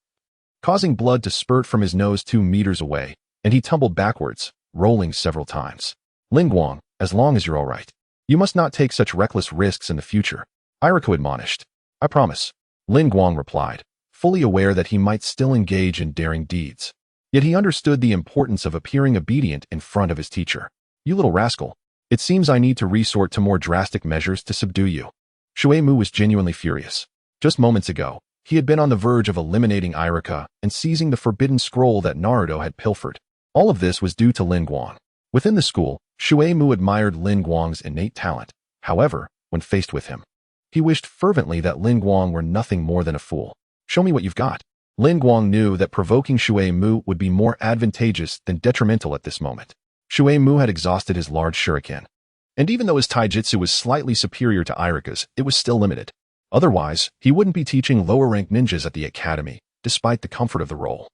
causing blood to spurt from his nose 2 meters away, and he tumbled backwards, rolling several times. Lin Guang, as long as you're all right. You must not take such reckless risks in the future, Irika admonished. I promise, Lin Guang replied, fully aware that he might still engage in daring deeds. Yet he understood the importance of appearing obedient in front of his teacher. You little rascal. It seems I need to resort to more drastic measures to subdue you. Shui Mu was genuinely furious. Just moments ago, he had been on the verge of eliminating Irika and seizing the forbidden scroll that Naruto had pilfered. All of this was due to Lin Guang. Within the school, Shui Mu admired Lin Guang's innate talent. However, when faced with him, he wished fervently that Lin Guang were nothing more than a fool. Show me what you've got. Lin Guang knew that provoking Shui Mu would be more advantageous than detrimental at this moment. Shui Mu had exhausted his large shuriken, and even though his taijutsu was slightly superior to Irika's, it was still limited. Otherwise, he wouldn't be teaching lower-ranked ninjas at the academy, despite the comfort of the role.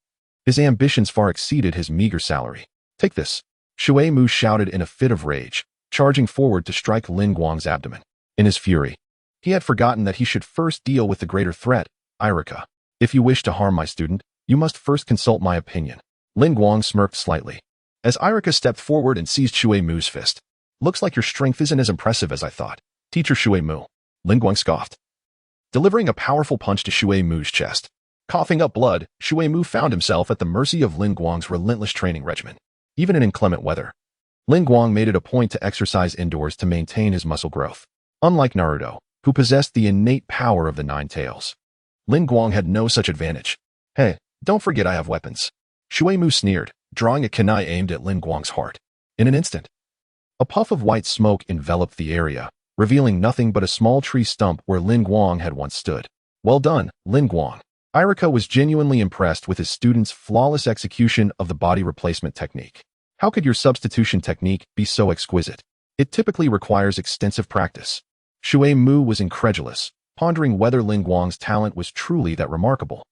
His ambitions far exceeded his meager salary. Take this. Shui Mu shouted in a fit of rage, charging forward to strike Lin Guang's abdomen. In his fury, he had forgotten that he should first deal with the greater threat, Irika. If you wish to harm my student, you must first consult my opinion. Lin Guang smirked slightly, as Irika stepped forward and seized Shui Mu's fist. Looks like your strength isn't as impressive as I thought, Teacher Shui Mu. Lin Guang scoffed, delivering a powerful punch to Shui Mu's chest. Coughing up blood, Shui Mu found himself at the mercy of Lin Guang's relentless training regimen. Even in inclement weather, Lin Guang made it a point to exercise indoors to maintain his muscle growth. Unlike Naruto, who possessed the innate power of the 9 tails, Lin Guang had no such advantage. Hey, don't forget I have weapons. Shui Mu sneered, drawing a kunai aimed at Lin Guang's heart. In an instant, a puff of white smoke enveloped the area, revealing nothing but a small tree stump where Lin Guang had once stood. Well done, Lin Guang. Irika was genuinely impressed with his student's flawless execution of the body replacement technique. How could your substitution technique be so exquisite? It typically requires extensive practice. Shui Mu was incredulous, pondering whether Lin Guang's talent was truly that remarkable.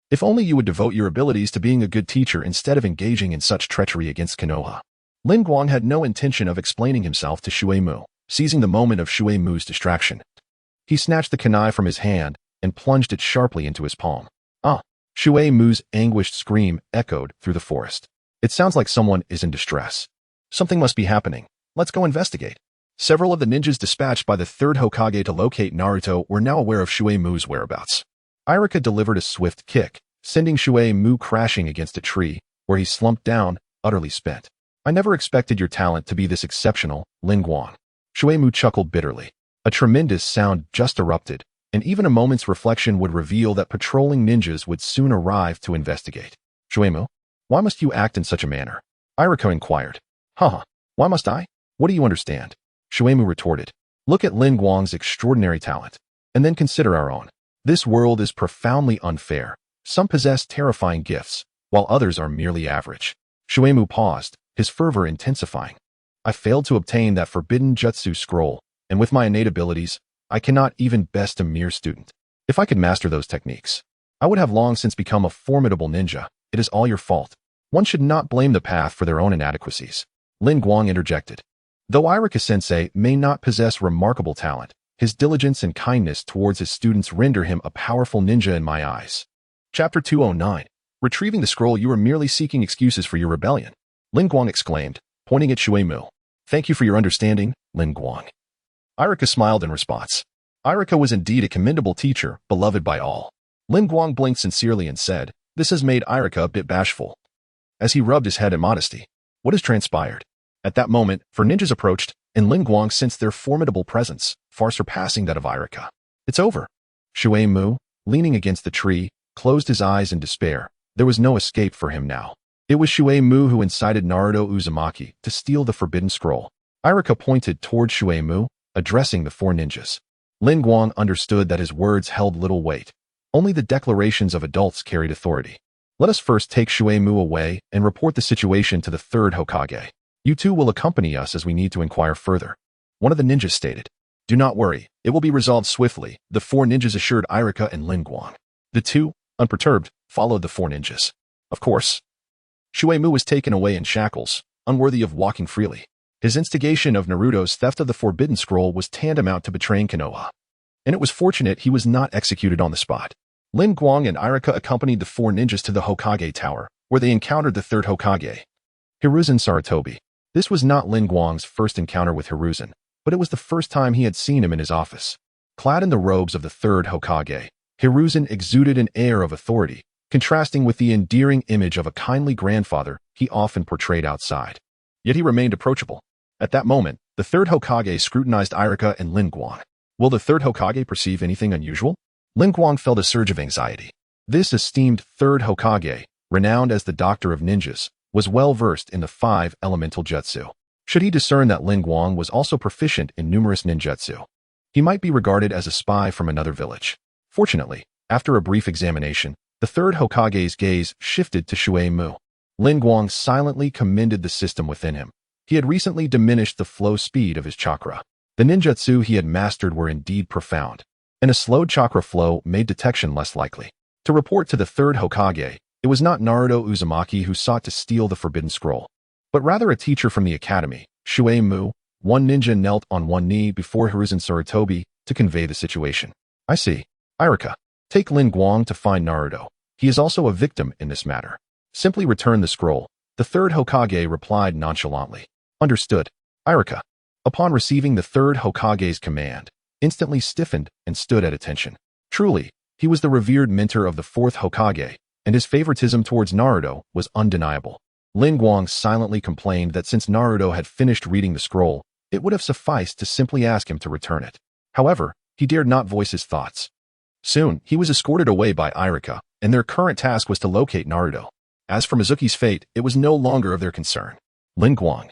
If only you would devote your abilities to being a good teacher instead of engaging in such treachery against Konoha. Lin Guang had no intention of explaining himself to Shui Mu, seizing the moment of Shui Mu's distraction. He snatched the kunai from his hand and plunged it sharply into his palm. Ah! Shui Mu's anguished scream echoed through the forest. It sounds like someone is in distress. Something must be happening. Let's go investigate. Several of the ninjas dispatched by the 3rd Hokage to locate Naruto were now aware of Shui Mu's whereabouts. Irika delivered a swift kick, sending Shui Mu crashing against a tree, where he slumped down, utterly spent. I never expected your talent to be this exceptional, Lin Guang. Shui Mu chuckled bitterly. A tremendous sound just erupted, and even a moment's reflection would reveal that patrolling ninjas would soon arrive to investigate. Shui Mu, why must you act in such a manner? Irika inquired. Haha, why must I? What do you understand? Shui Mu retorted. Look at Lin Guang's extraordinary talent, and then consider our own. This world is profoundly unfair. Some possess terrifying gifts, while others are merely average. Shui Mu paused, his fervor intensifying. I failed to obtain that forbidden jutsu scroll, and with my innate abilities, I cannot even best a mere student. If I could master those techniques, I would have long since become a formidable ninja. It is all your fault. One should not blame the path for their own inadequacies. Lin Guang interjected. Though Irika-sensei may not possess remarkable talent, his diligence and kindness towards his students render him a powerful ninja in my eyes. Chapter 209. Retrieving the scroll. You are merely seeking excuses for your rebellion, Lin Guang exclaimed, pointing at Shui Mu. Thank you for your understanding, Lin Guang. Irika smiled in response. Irika was indeed a commendable teacher, beloved by all. Lin Guang blinked sincerely and said, this has made Irika a bit bashful. As he rubbed his head in modesty, what has transpired? At that moment, 4 ninjas approached, and Lin Guang sensed their formidable presence, far surpassing that of Irika. It's over. Shui Mu, leaning against the tree, closed his eyes in despair. There was no escape for him now. It was Shuei-mu who incited Naruto Uzumaki to steal the forbidden scroll. Irika pointed toward Shuei-mu, addressing the four ninjas. Lin Guang understood that his words held little weight. Only the declarations of adults carried authority. Let us first take Shuei-mu away and report the situation to the third Hokage. You two will accompany us as we need to inquire further. One of the ninjas stated. Do not worry, it will be resolved swiftly, the four ninjas assured Irika and Lin Guang. The two, unperturbed, followed the four ninjas. Of course. Shuei-mu was taken away in shackles, unworthy of walking freely. His instigation of Naruto's theft of the Forbidden Scroll was tantamount to betraying Konoha. And it was fortunate he was not executed on the spot. Lin Guang and Irika accompanied the four ninjas to the Hokage Tower, where they encountered the third Hokage, Hiruzen Sarutobi. This was not Lin Guang's first encounter with Hiruzen, but it was the first time he had seen him in his office. Clad in the robes of the third Hokage, Hiruzen exuded an air of authority, contrasting with the endearing image of a kindly grandfather he often portrayed outside. Yet he remained approachable. At that moment, the third Hokage scrutinized Irika and Lin Guang. Will the third Hokage perceive anything unusual? Lin Guang felt a surge of anxiety. This esteemed third Hokage, renowned as the Doctor of Ninjas, was well versed in the 5 elemental jutsu. Should he discern that Lin Guang was also proficient in numerous ninjutsu, he might be regarded as a spy from another village. Fortunately, after a brief examination, the third Hokage's gaze shifted to Shuei-mu. Lin Guang silently commended the system within him. He had recently diminished the flow speed of his chakra. The ninjutsu he had mastered were indeed profound, and a slowed chakra flow made detection less likely. To report to the third Hokage, it was not Naruto Uzumaki who sought to steal the Forbidden Scroll, but rather a teacher from the academy, Shuei-mu. One ninja knelt on one knee before Hiruzen Sarutobi to convey the situation. I see. Irika, take Lin Guang to find Naruto. He is also a victim in this matter. Simply return the scroll. The third Hokage replied nonchalantly. Understood. Irika, upon receiving the third Hokage's command, instantly stiffened and stood at attention. Truly, he was the revered mentor of the fourth Hokage, and his favoritism towards Naruto was undeniable. Lin Guang silently complained that since Naruto had finished reading the scroll, it would have sufficed to simply ask him to return it. However, he dared not voice his thoughts. Soon, he was escorted away by Irika, and their current task was to locate Naruto. As for Mizuki's fate, it was no longer of their concern. Lin Guang,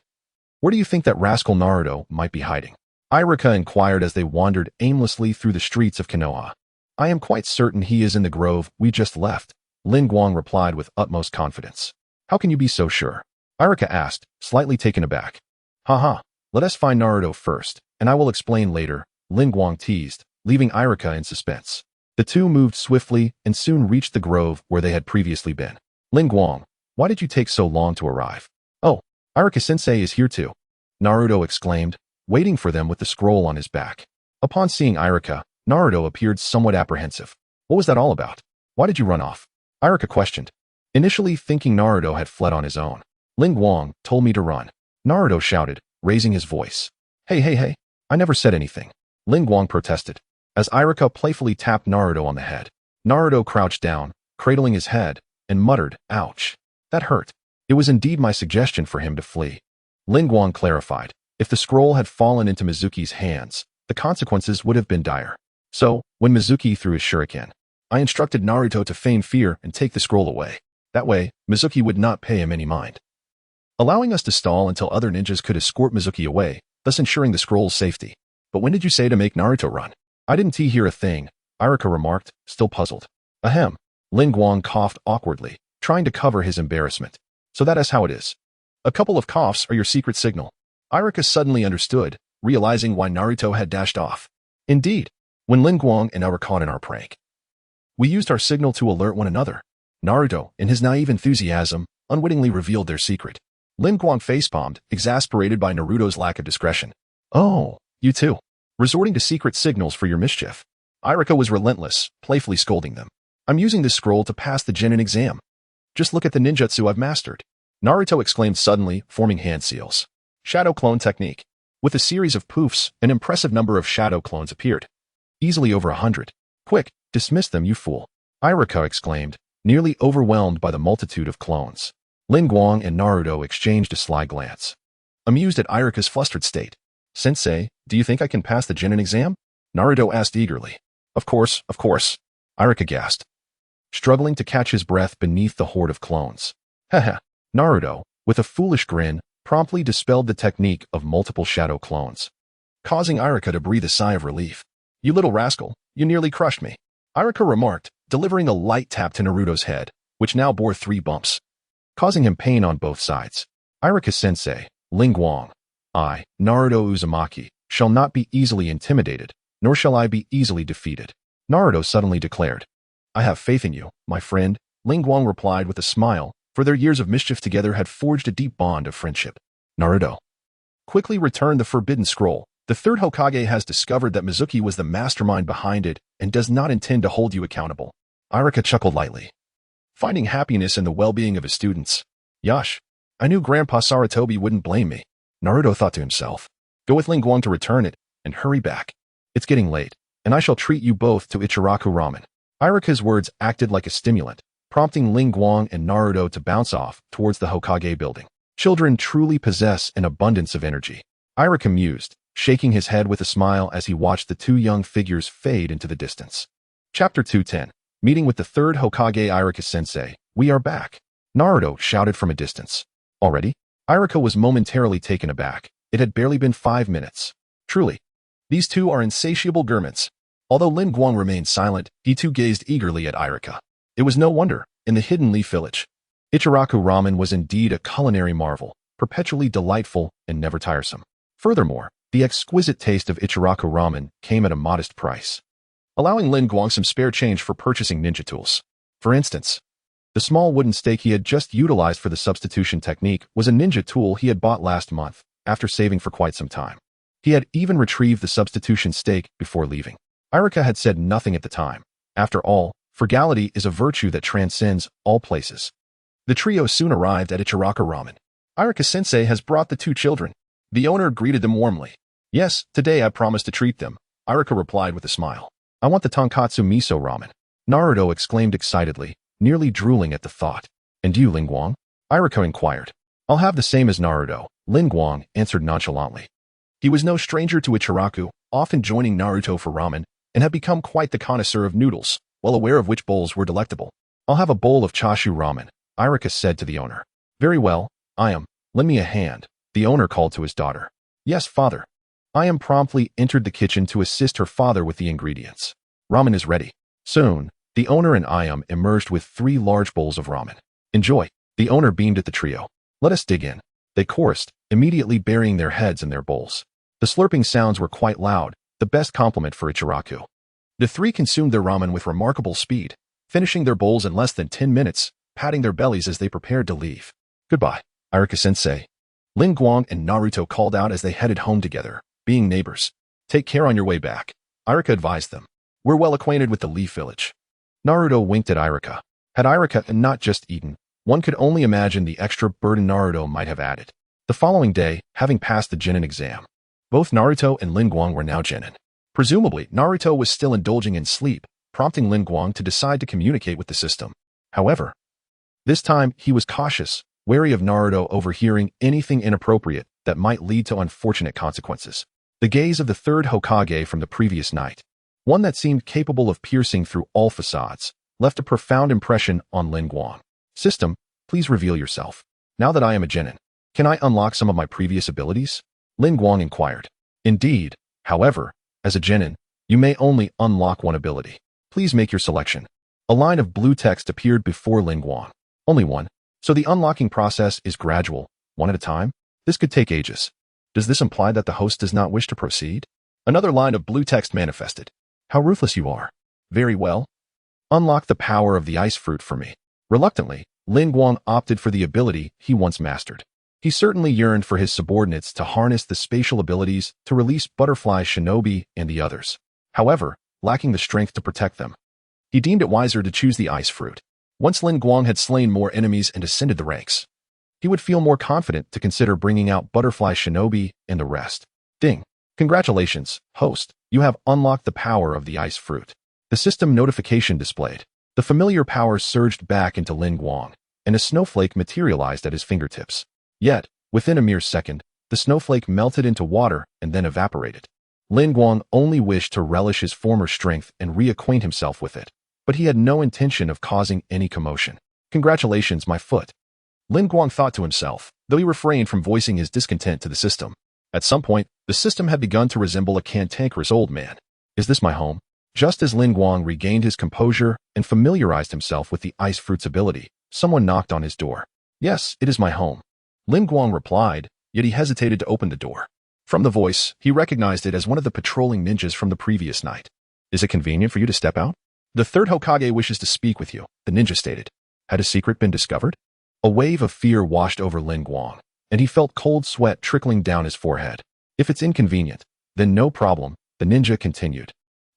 where do you think that rascal Naruto might be hiding? Irika inquired as they wandered aimlessly through the streets of Konoha. I am quite certain he is in the grove we just left, Lin Guang replied with utmost confidence. How can you be so sure? Irika asked, slightly taken aback. Haha, let us find Naruto first, and I will explain later, Lin Guang teased, leaving Irika in suspense. The two moved swiftly and soon reached the grove where they had previously been. Lin Guang, why did you take so long to arrive? Oh, Irika-sensei is here too, Naruto exclaimed, waiting for them with the scroll on his back. Upon seeing Irika, Naruto appeared somewhat apprehensive. What was that all about? Why did you run off? Irika questioned, initially thinking Naruto had fled on his own. Lin Guang told me to run, Naruto shouted, raising his voice. Hey, I never said anything, Lin Guang protested. As Irika playfully tapped Naruto on the head, Naruto crouched down, cradling his head, and muttered, ouch. That hurt. It was indeed my suggestion for him to flee. Lin Guang clarified, if the scroll had fallen into Mizuki's hands, the consequences would have been dire. So, when Mizuki threw his shuriken, I instructed Naruto to feign fear and take the scroll away. That way, Mizuki would not pay him any mind, allowing us to stall until other ninjas could escort Mizuki away, thus ensuring the scroll's safety. But when did you say to make Naruto run? I didn't hear a thing, Irika remarked, still puzzled. Ahem. Lin Guang coughed awkwardly, trying to cover his embarrassment. So that is how it is. A couple of coughs are your secret signal. Irika suddenly understood, realizing why Naruto had dashed off. Indeed, when Lin Guang and I were caught in our prank, we used our signal to alert one another. Naruto, in his naive enthusiasm, unwittingly revealed their secret. Lin Guang facepalmed, exasperated by Naruto's lack of discretion. Oh, you too. Resorting to secret signals for your mischief. Irika was relentless, playfully scolding them. I'm using this scroll to pass the genin exam. Just look at the ninjutsu I've mastered. Naruto exclaimed suddenly, forming hand seals. Shadow clone technique. With a series of poofs, an impressive number of shadow clones appeared. Easily over 100. Quick, dismiss them, you fool. Irika exclaimed, nearly overwhelmed by the multitude of clones. Lin Guang and Naruto exchanged a sly glance, amused at Irika's flustered state. Sensei, do you think I can pass the genin exam? Naruto asked eagerly. Of course. Irika gasped, struggling to catch his breath beneath the horde of clones. Haha. Naruto, with a foolish grin, promptly dispelled the technique of multiple shadow clones, causing Irika to breathe a sigh of relief. You little rascal, you nearly crushed me, Irika remarked, delivering a light tap to Naruto's head, which now bore 3 bumps, causing him pain on both sides. Irika-sensei, Lin Guang, I, Naruto Uzumaki, shall not be easily intimidated, nor shall I be easily defeated, Naruto suddenly declared. I have faith in you, my friend, Lin Guang replied with a smile, for their years of mischief together had forged a deep bond of friendship. Naruto quickly returned the forbidden scroll. The third Hokage has discovered that Mizuki was the mastermind behind it and does not intend to hold you accountable. Irika chuckled lightly, finding happiness in the well-being of his students. Yosh, I knew Grandpa Sarutobi wouldn't blame me, Naruto thought to himself. Go with Lin Guang to return it, and hurry back. It's getting late, and I shall treat you both to Ichiraku ramen. Irika's words acted like a stimulant, prompting Lin Guang and Naruto to bounce off towards the Hokage building. Children truly possess an abundance of energy, Irika mused, shaking his head with a smile as he watched the 2 young figures fade into the distance. Chapter 210. Meeting with the third Hokage. Irika-sensei, we are back, Naruto shouted from a distance. Already? Irika was momentarily taken aback. It had barely been 5 minutes. Truly, these 2 are insatiable gourmets. Although Lin Guang remained silent, he too gazed eagerly at Irika. It was no wonder, in the hidden leaf village, Ichiraku ramen was indeed a culinary marvel, perpetually delightful and never tiresome. Furthermore, the exquisite taste of Ichiraku ramen came at a modest price, allowing Lin Guang some spare change for purchasing ninja tools. For instance, the small wooden stake he had just utilized for the substitution technique was a ninja tool he had bought last month, after saving for quite some time. He had even retrieved the substitution stake before leaving. Irika had said nothing at the time. After all, frugality is a virtue that transcends all places. The trio soon arrived at Ichiraku ramen. Irika-sensei has brought the 2 children. The owner greeted them warmly. Yes, today I promised to treat them, Irika replied with a smile. I want the tonkatsu miso ramen, Naruto exclaimed excitedly, nearly drooling at the thought. And you, Lin Guang? Irika inquired. I'll have the same as Naruto, Lin Guang answered nonchalantly. He was no stranger to Ichiraku, often joining Naruto for ramen, and had become quite the connoisseur of noodles, well aware of which bowls were delectable. I'll have a bowl of chashu ramen, Irika said to the owner. Very well, lend me a hand, the owner called to his daughter. Yes, father. Ayam promptly entered the kitchen to assist her father with the ingredients. Ramen is ready. Soon, the owner and Ayam emerged with 3 large bowls of ramen. Enjoy, the owner beamed at the trio. Let us dig in, they chorused, immediately burying their heads in their bowls. The slurping sounds were quite loud, the best compliment for Ichiraku. The 3 consumed their ramen with remarkable speed, finishing their bowls in less than 10 minutes, patting their bellies as they prepared to leave. Goodbye, Irika-sensei, Lin Guang and Naruto called out as they headed home together, being neighbors. Take care on your way back, Irika advised them. We're well acquainted with the Leaf Village. Naruto winked at Irika. Had Irika not just eaten, one could only imagine the extra burden Naruto might have added. The following day, having passed the Genin exam, both Naruto and Lin Guang were now Genin. Presumably, Naruto was still indulging in sleep, prompting Lin Guang to decide to communicate with the system. However, this time he was cautious, wary of Naruto overhearing anything inappropriate that might lead to unfortunate consequences. The gaze of the third Hokage from the previous night, one that seemed capable of piercing through all facades, left a profound impression on Lin Guang. System, please reveal yourself. Now that I am a Genin, can I unlock some of my previous abilities? Lin Guang inquired. Indeed, however, as a Genin, you may only unlock one ability. Please make your selection. A line of blue text appeared before Lin Guang. Only one. So the unlocking process is gradual, one at a time? This could take ages. Does this imply that the host does not wish to proceed? Another line of blue text manifested. How ruthless you are. Very well. Unlock the power of the ice fruit for me. Reluctantly, Lin Guang opted for the ability he once mastered. He certainly yearned for his subordinates to harness the spatial abilities to release Butterfly Shinobi and the others. However, lacking the strength to protect them, he deemed it wiser to choose the ice fruit. Once Lin Guang had slain more enemies and ascended the ranks, he would feel more confident to consider bringing out Butterfly Shinobi and the rest. Ding. Congratulations, host. You have unlocked the power of the ice fruit. The system notification displayed. The familiar power surged back into Lin Guang, and a snowflake materialized at his fingertips. Yet, within a mere second, the snowflake melted into water and then evaporated. Lin Guang only wished to relish his former strength and reacquaint himself with it. but he had no intention of causing any commotion. Congratulations, my foot. Lin Guang thought to himself, though he refrained from voicing his discontent to the system. At some point, the system had begun to resemble a cantankerous old man. Is this my home? Just as Lin Guang regained his composure and familiarized himself with the ice fruit's ability, someone knocked on his door. Yes, it is my home. Lin Guang replied, yet he hesitated to open the door. From the voice, he recognized it as one of the patrolling ninjas from the previous night. Is it convenient for you to step out? The third Hokage wishes to speak with you, the ninja stated. Had a secret been discovered? A wave of fear washed over Lin Guang, and he felt cold sweat trickling down his forehead. If it's inconvenient, then no problem, the ninja continued.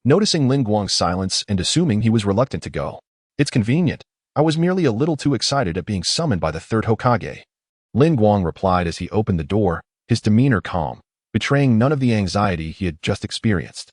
Noticing Lin Guang's silence and assuming he was reluctant to go. It's convenient. I was merely a little too excited at being summoned by the third Hokage. Lin Guang replied as he opened the door, his demeanor calm, betraying none of the anxiety he had just experienced.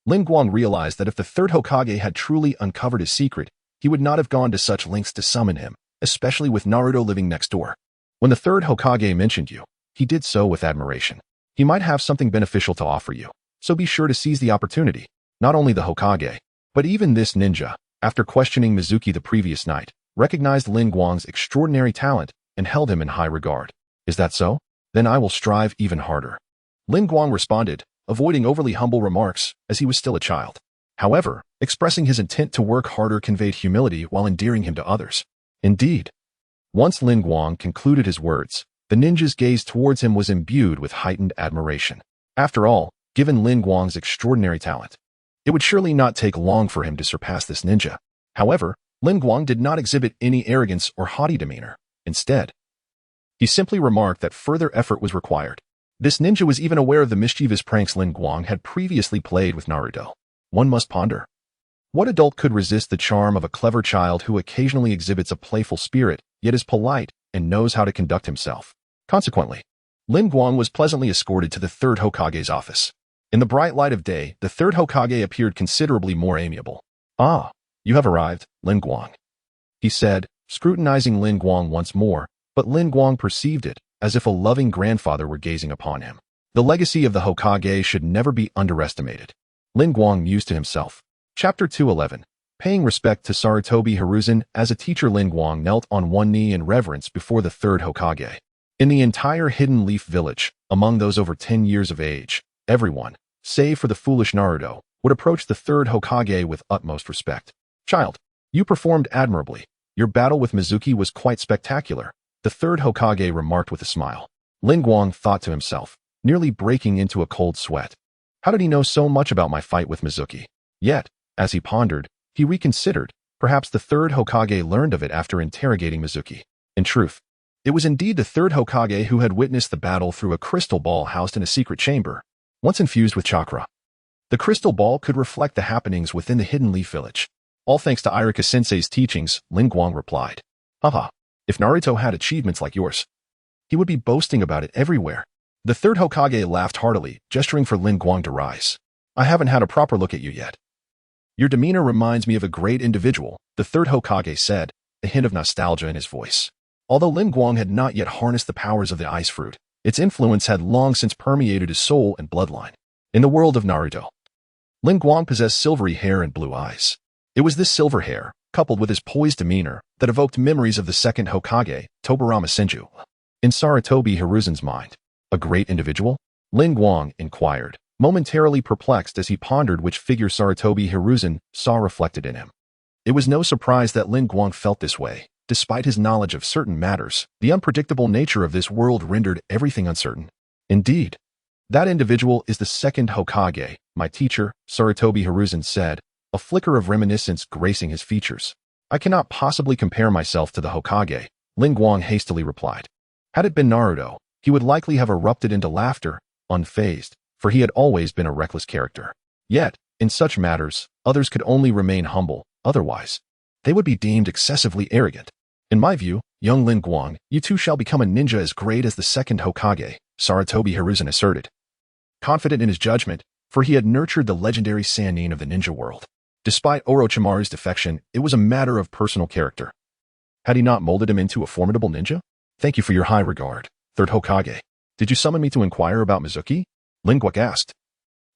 Lin Guang realized that if the third Hokage had truly uncovered his secret, he would not have gone to such lengths to summon him, especially with Naruto living next door. When the third Hokage mentioned you, he did so with admiration. He might have something beneficial to offer you, so be sure to seize the opportunity. Not only the Hokage, but even this ninja, after questioning Mizuki the previous night, recognized Lin Guang's extraordinary talent and held him in high regard. Is that so? Then I will strive even harder. Lin Guang responded, avoiding overly humble remarks as he was still a child. However, expressing his intent to work harder conveyed humility while endearing him to others. Indeed. Once Lin Guang concluded his words, the ninja's gaze towards him was imbued with heightened admiration. After all, given Lin Guang's extraordinary talent, it would surely not take long for him to surpass this ninja. However, Lin Guang did not exhibit any arrogance or haughty demeanor. Instead, he simply remarked that further effort was required. This ninja was even aware of the mischievous pranks Lin Guang had previously played with Naruto. One must ponder. What adult could resist the charm of a clever child who occasionally exhibits a playful spirit, yet is polite and knows how to conduct himself? Consequently, Lin Guang was pleasantly escorted to the third Hokage's office. In the bright light of day, the third Hokage appeared considerably more amiable. Ah, you have arrived, Lin Guang, he said, scrutinizing Lin Guang once more, but Lin Guang perceived it as if a loving grandfather were gazing upon him. The legacy of the Hokage should never be underestimated. Lin Guang mused to himself. Chapter 211. Paying respect to Sarutobi Hiruzen. As a teacher, Lin Guang knelt on one knee in reverence before the third Hokage. In the entire Hidden Leaf village, among those over 10 years of age, everyone, save for the foolish Naruto, would approach the third Hokage with utmost respect. Child, you performed admirably. Your battle with Mizuki was quite spectacular, the third Hokage remarked with a smile. Lin Guang thought to himself, nearly breaking into a cold sweat. How did he know so much about my fight with Mizuki? Yet, as he pondered, he reconsidered. Perhaps the third Hokage learned of it after interrogating Mizuki. In truth, it was indeed the third Hokage who had witnessed the battle through a crystal ball housed in a secret chamber, once infused with chakra. The crystal ball could reflect the happenings within the Hidden Leaf village. All thanks to Irika-sensei's teachings, Lin Guang replied. Haha, if Naruto had achievements like yours, he would be boasting about it everywhere. The third Hokage laughed heartily, gesturing for Lin Guang to rise. I haven't had a proper look at you yet. Your demeanor reminds me of a great individual, the third Hokage said, a hint of nostalgia in his voice. Although Lin Guang had not yet harnessed the powers of the ice fruit, its influence had long since permeated his soul and bloodline. In the world of Naruto, Lin Guang possessed silvery hair and blue eyes. It was this silver hair, coupled with his poised demeanor, that evoked memories of the second Hokage, Tobirama Senju. In Sarutobi Hiruzen's mind, a great individual? Lin Guang inquired, momentarily perplexed as he pondered which figure Sarutobi Hiruzen saw reflected in him. It was no surprise that Lin Guang felt this way. Despite his knowledge of certain matters, the unpredictable nature of this world rendered everything uncertain. Indeed, that individual is the second Hokage, my teacher, Sarutobi Hiruzen said, a flicker of reminiscence gracing his features. I cannot possibly compare myself to the Hokage, Lin Guang hastily replied. Had it been Naruto, he would likely have erupted into laughter, unfazed, for he had always been a reckless character. Yet, in such matters, others could only remain humble, otherwise, they would be deemed excessively arrogant. In my view, young Lin Guang, you too shall become a ninja as great as the second Hokage, Sarutobi Hiruzen asserted. Confident in his judgment, for he had nurtured the legendary Sannin of the ninja world. Despite Orochimaru's defection, it was a matter of personal character. Had he not molded him into a formidable ninja? Thank you for your high regard, third Hokage. Did you summon me to inquire about Mizuki? Lin Guang asked,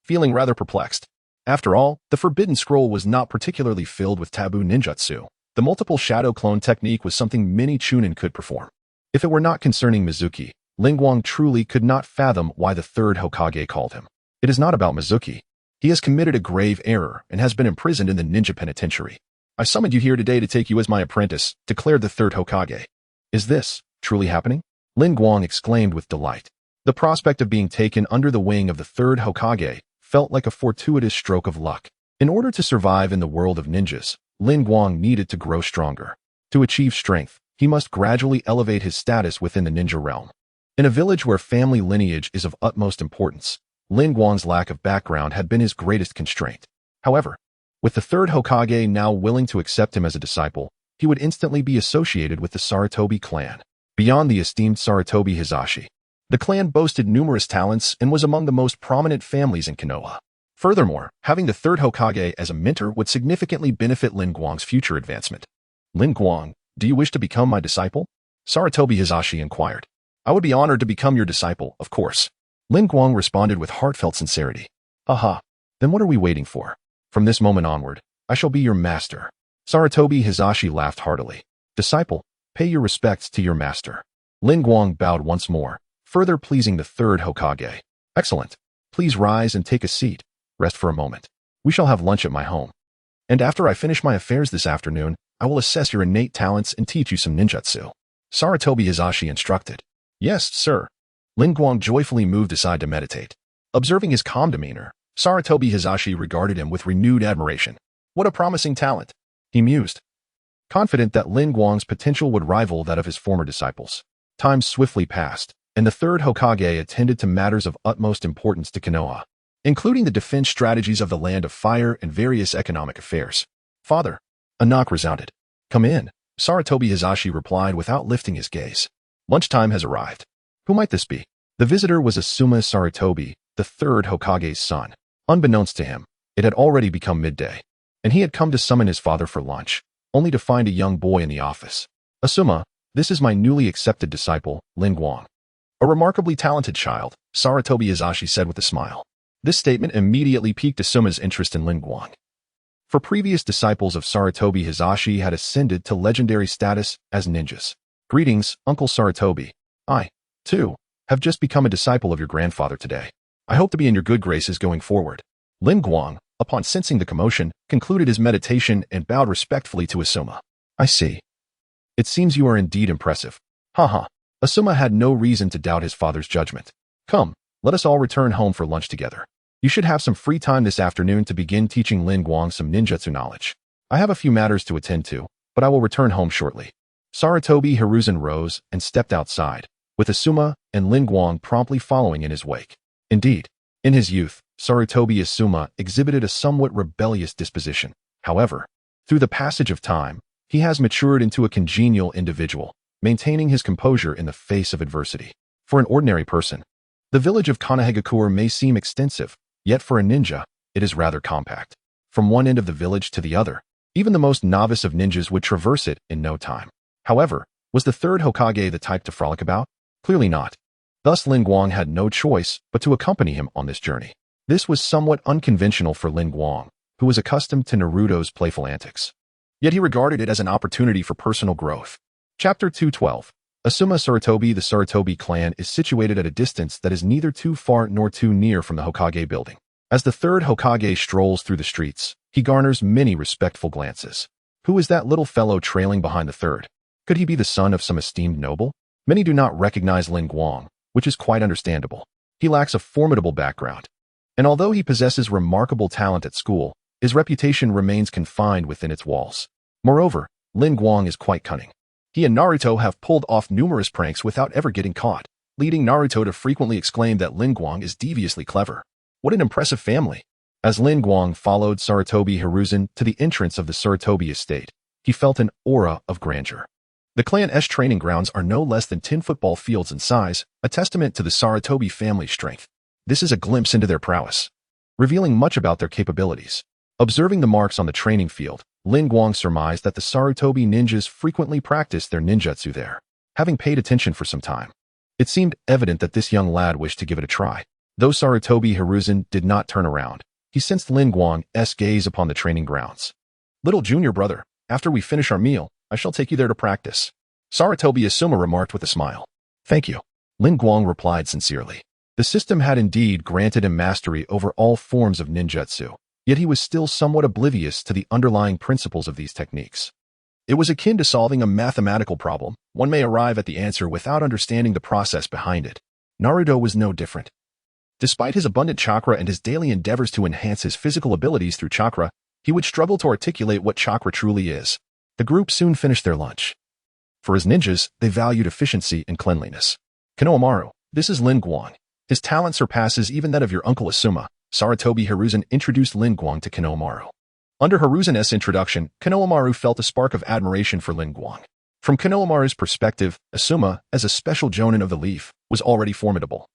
feeling rather perplexed. After all, the Forbidden Scroll was not particularly filled with taboo ninjutsu. The multiple shadow clone technique was something many Chunin could perform. If it were not concerning Mizuki, Lin Guang truly could not fathom why the third Hokage called him. It is not about Mizuki. He has committed a grave error and has been imprisoned in the ninja penitentiary. I summoned you here today to take you as my apprentice, declared the third Hokage. Is this truly happening? Lin Guang exclaimed with delight. The prospect of being taken under the wing of the third Hokage felt like a fortuitous stroke of luck. In order to survive in the world of ninjas, Lin Guang needed to grow stronger. To achieve strength, he must gradually elevate his status within the ninja realm. In a village where family lineage is of utmost importance, Lin Guang's lack of background had been his greatest constraint. However, with the third Hokage now willing to accept him as a disciple, he would instantly be associated with the Sarutobi clan. Beyond the esteemed Sarutobi Hizashi, the clan boasted numerous talents and was among the most prominent families in Konoha. Furthermore, having the third Hokage as a mentor would significantly benefit Lin Guang's future advancement. Lin Guang, do you wish to become my disciple? Sarutobi Hizashi inquired. I would be honored to become your disciple, of course. Lin Guang responded with heartfelt sincerity. Aha, then what are we waiting for? From this moment onward, I shall be your master. Sarutobi Hizashi laughed heartily. Disciple, pay your respects to your master. Lin Guang bowed once more, further pleasing the third Hokage. Excellent. Please rise and take a seat. Rest for a moment. We shall have lunch at my home. And after I finish my affairs this afternoon, I will assess your innate talents and teach you some ninjutsu. Sarutobi Hizashi instructed. Yes, sir. Lin Guang joyfully moved aside to meditate. Observing his calm demeanor, Sarutobi Hizashi regarded him with renewed admiration. What a promising talent, he mused, confident that Lin Guang's potential would rival that of his former disciples. Time swiftly passed, and the third Hokage attended to matters of utmost importance to Konoha, including the defense strategies of the Land of Fire and various economic affairs. Father, a knock resounded. Come in, Sarutobi Hizashi replied without lifting his gaze. Lunchtime has arrived. Who might this be? The visitor was Asuma Sarutobi, the third Hokage's son. Unbeknownst to him, it had already become midday, and he had come to summon his father for lunch, only to find a young boy in the office. Asuma, this is my newly accepted disciple, Lin Guang. A remarkably talented child, Sarutobi Hizashi said with a smile. This statement immediately piqued Asuma's interest in Lin Guang. For previous disciples of Sarutobi Hizashi had ascended to legendary status as ninjas. Greetings, Uncle Sarutobi. I, too, have just become a disciple of your grandfather today. I hope to be in your good graces going forward. Lin Guang, upon sensing the commotion, concluded his meditation and bowed respectfully to Asuma. I see. It seems you are indeed impressive. Haha. Asuma had no reason to doubt his father's judgment. Come, let us all return home for lunch together. You should have some free time this afternoon to begin teaching Lin Guang some ninjutsu knowledge. I have a few matters to attend to, but I will return home shortly. Sarutobi Hiruzen rose and stepped outside, with Asuma and Lin Guang promptly following in his wake. Indeed, in his youth, Sarutobi Asuma exhibited a somewhat rebellious disposition. However, through the passage of time, he has matured into a congenial individual, maintaining his composure in the face of adversity. For an ordinary person, the village of Kanahegakure may seem extensive, yet for a ninja, it is rather compact. From one end of the village to the other, even the most novice of ninjas would traverse it in no time. However, was the third Hokage the type to frolic about? Clearly not. Thus Lin Guang had no choice but to accompany him on this journey. This was somewhat unconventional for Lin Guang, who was accustomed to Naruto's playful antics. Yet he regarded it as an opportunity for personal growth. Chapter 212. Asuma Sarutobi. The Sarutobi clan is situated at a distance that is neither too far nor too near from the Hokage building. As the third Hokage strolls through the streets, he garners many respectful glances. Who is that little fellow trailing behind the third? Could he be the son of some esteemed noble? Many do not recognize Lin Guang, which is quite understandable. He lacks a formidable background, and although he possesses remarkable talent at school, his reputation remains confined within its walls. Moreover, Lin Guang is quite cunning. He and Naruto have pulled off numerous pranks without ever getting caught, leading Naruto to frequently exclaim that Lin Guang is deviously clever. What an impressive family! As Lin Guang followed Sarutobi Hiruzen to the entrance of the Sarutobi estate, he felt an aura of grandeur. The clan's training grounds are no less than 10 football fields in size, a testament to the Sarutobi family's strength. This is a glimpse into their prowess, revealing much about their capabilities. Observing the marks on the training field, Lin Guang surmised that the Sarutobi ninjas frequently practiced their ninjutsu there. Having paid attention for some time, it seemed evident that this young lad wished to give it a try. Though Sarutobi Hiruzen did not turn around, He sensed Lin Guang's gaze upon the training grounds. "Little junior brother, after we finish our meal, I shall take you there to practice," Sarutobi Asuma remarked with a smile. "Thank you," Lin Guang replied sincerely. The system had indeed granted him mastery over all forms of ninjutsu, yet he was still somewhat oblivious to the underlying principles of these techniques. It was akin to solving a mathematical problem. One may arrive at the answer without understanding the process behind it. Naruto was no different. Despite his abundant chakra and his daily endeavors to enhance his physical abilities through chakra, he would struggle to articulate what chakra truly is. The group soon finished their lunch. For as ninjas, they valued efficiency and cleanliness. "Konohamaru, this is Lin Guang. His talent surpasses even that of your uncle Asuma." Sarutobi Hiruzen introduced Lin Guang to Konohamaru. Under Hiruzen's introduction, Konohamaru felt a spark of admiration for Lin Guang. From Konohamaru's perspective, Asuma, as a special jonin of the leaf, was already formidable.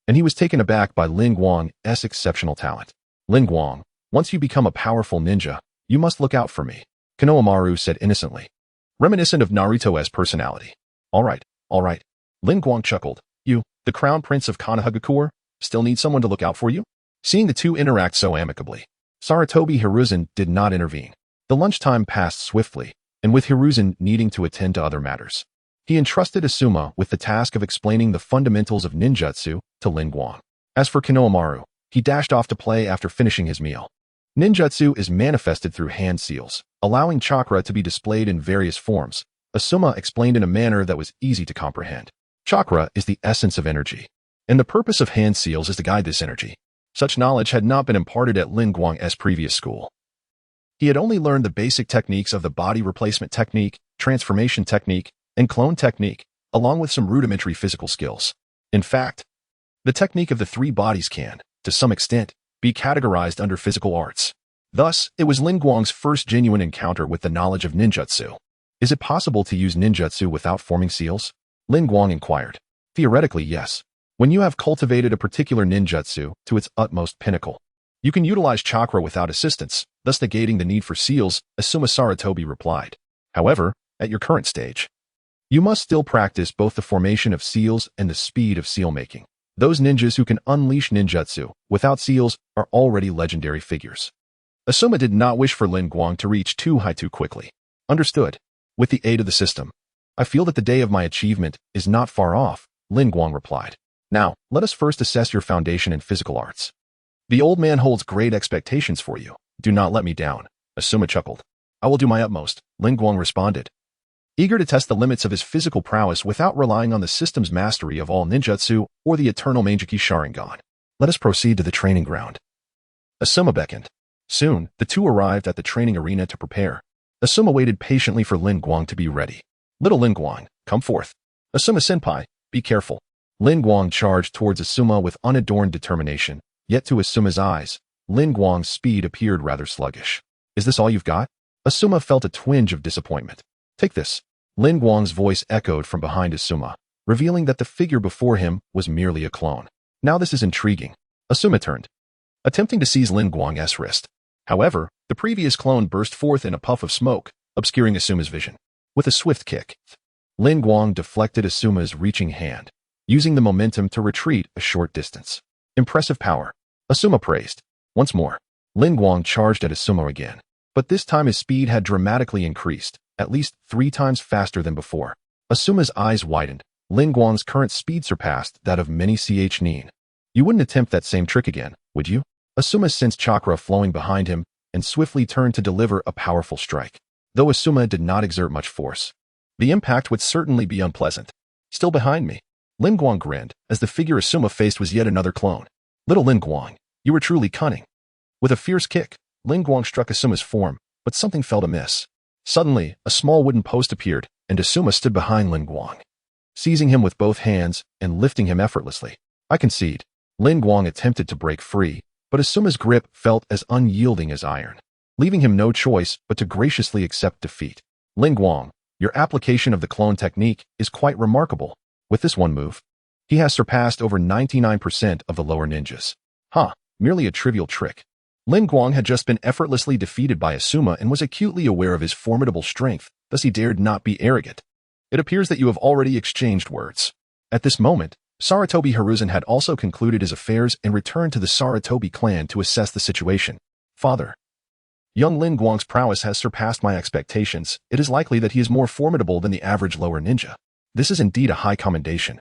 And he was taken aback by Lin Guang's exceptional talent. "Lin Guang, once you become a powerful ninja, you must look out for me," Konohamaru said innocently, reminiscent of Naruto's personality. All right. Lin Guang chuckled. "You, the crown prince of Konohagakure, still need someone to look out for you?" Seeing the two interact so amicably, Sarutobi Hiruzen did not intervene. The lunchtime passed swiftly, and with Hiruzen needing to attend to other matters, he entrusted Asuma with the task of explaining the fundamentals of ninjutsu to Lin Guang. As for Konohamaru, he dashed off to play after finishing his meal. Ninjutsu is manifested through hand seals, allowing chakra to be displayed in various forms. Asuma explained in a manner that was easy to comprehend. Chakra is the essence of energy, and the purpose of hand seals is to guide this energy. Such knowledge had not been imparted at Lin Guang's previous school. He had only learned the basic techniques of the body replacement technique, transformation technique, and clone technique, along with some rudimentary physical skills. In fact, the technique of the three bodies can, to some extent, be categorized under physical arts. Thus, it was Lin Guang's first genuine encounter with the knowledge of ninjutsu. "Is it possible to use ninjutsu without forming seals?" Lin Guang inquired. "Theoretically, yes. When you have cultivated a particular ninjutsu to its utmost pinnacle, you can utilize chakra without assistance, thus negating the need for seals," Asuma Sarutobi replied. "However, at your current stage, you must still practice both the formation of seals and the speed of seal making. Those ninjas who can unleash ninjutsu without seals are already legendary figures." Asuma did not wish for Lin Guang to reach too high too quickly. "Understood. With the aid of the system, I feel that the day of my achievement is not far off," Lin Guang replied. "Now, let us first assess your foundation in physical arts. The old man holds great expectations for you. Do not let me down," Asuma chuckled. "I will do my utmost," Lin Guang responded, eager to test the limits of his physical prowess without relying on the system's mastery of all ninjutsu or the eternal Manjiki Sharingan. "Let us proceed to the training ground." Asuma beckoned. Soon, the two arrived at the training arena to prepare. Asuma waited patiently for Lin Guang to be ready. "Little Lin Guang, come forth." "Asuma-senpai, be careful." Lin Guang charged towards Asuma with unadorned determination, yet to Asuma's eyes, Lin Guang's speed appeared rather sluggish. "Is this all you've got?" Asuma felt a twinge of disappointment. "Take this." Lin Guang's voice echoed from behind Asuma, revealing that the figure before him was merely a clone. "Now this is intriguing." Asuma turned, attempting to seize Lin Guang's wrist. However, the previous clone burst forth in a puff of smoke, obscuring Asuma's vision. With a swift kick, Lin Guang deflected Asuma's reaching hand, using the momentum to retreat a short distance. "Impressive power," Asuma praised. Once more, Lin Guang charged at Asuma again, but this time his speed had dramatically increased, at least 3 times faster than before. Asuma's eyes widened. Lin Guang's current speed surpassed that of many nin. "You wouldn't attempt that same trick again, would you?" Asuma sensed chakra flowing behind him and swiftly turned to deliver a powerful strike. Though Asuma did not exert much force, the impact would certainly be unpleasant. "Still behind me?" Lin Guang grinned, as the figure Asuma faced was yet another clone. "Little Lin Guang, you were truly cunning." With a fierce kick, Lin Guang struck Asuma's form, but something felt amiss. Suddenly, a small wooden post appeared, and Asuma stood behind Lin Guang, seizing him with both hands and lifting him effortlessly. "I concede." Lin Guang attempted to break free, but Asuma's grip felt as unyielding as iron, leaving him no choice but to graciously accept defeat. "Lin Guang, your application of the clone technique is quite remarkable. With this one move, he has surpassed over 99% of the lower ninjas." Merely a trivial trick. Lin Guang had just been effortlessly defeated by Asuma and was acutely aware of his formidable strength, thus he dared not be arrogant. "It appears that you have already exchanged words." At this moment, Sarutobi Hiruzen had also concluded his affairs and returned to the Sarutobi clan to assess the situation. Father, young Lin Guang's prowess has surpassed my expectations. It is likely that he is more formidable than the average lower ninja. This is indeed a high commendation.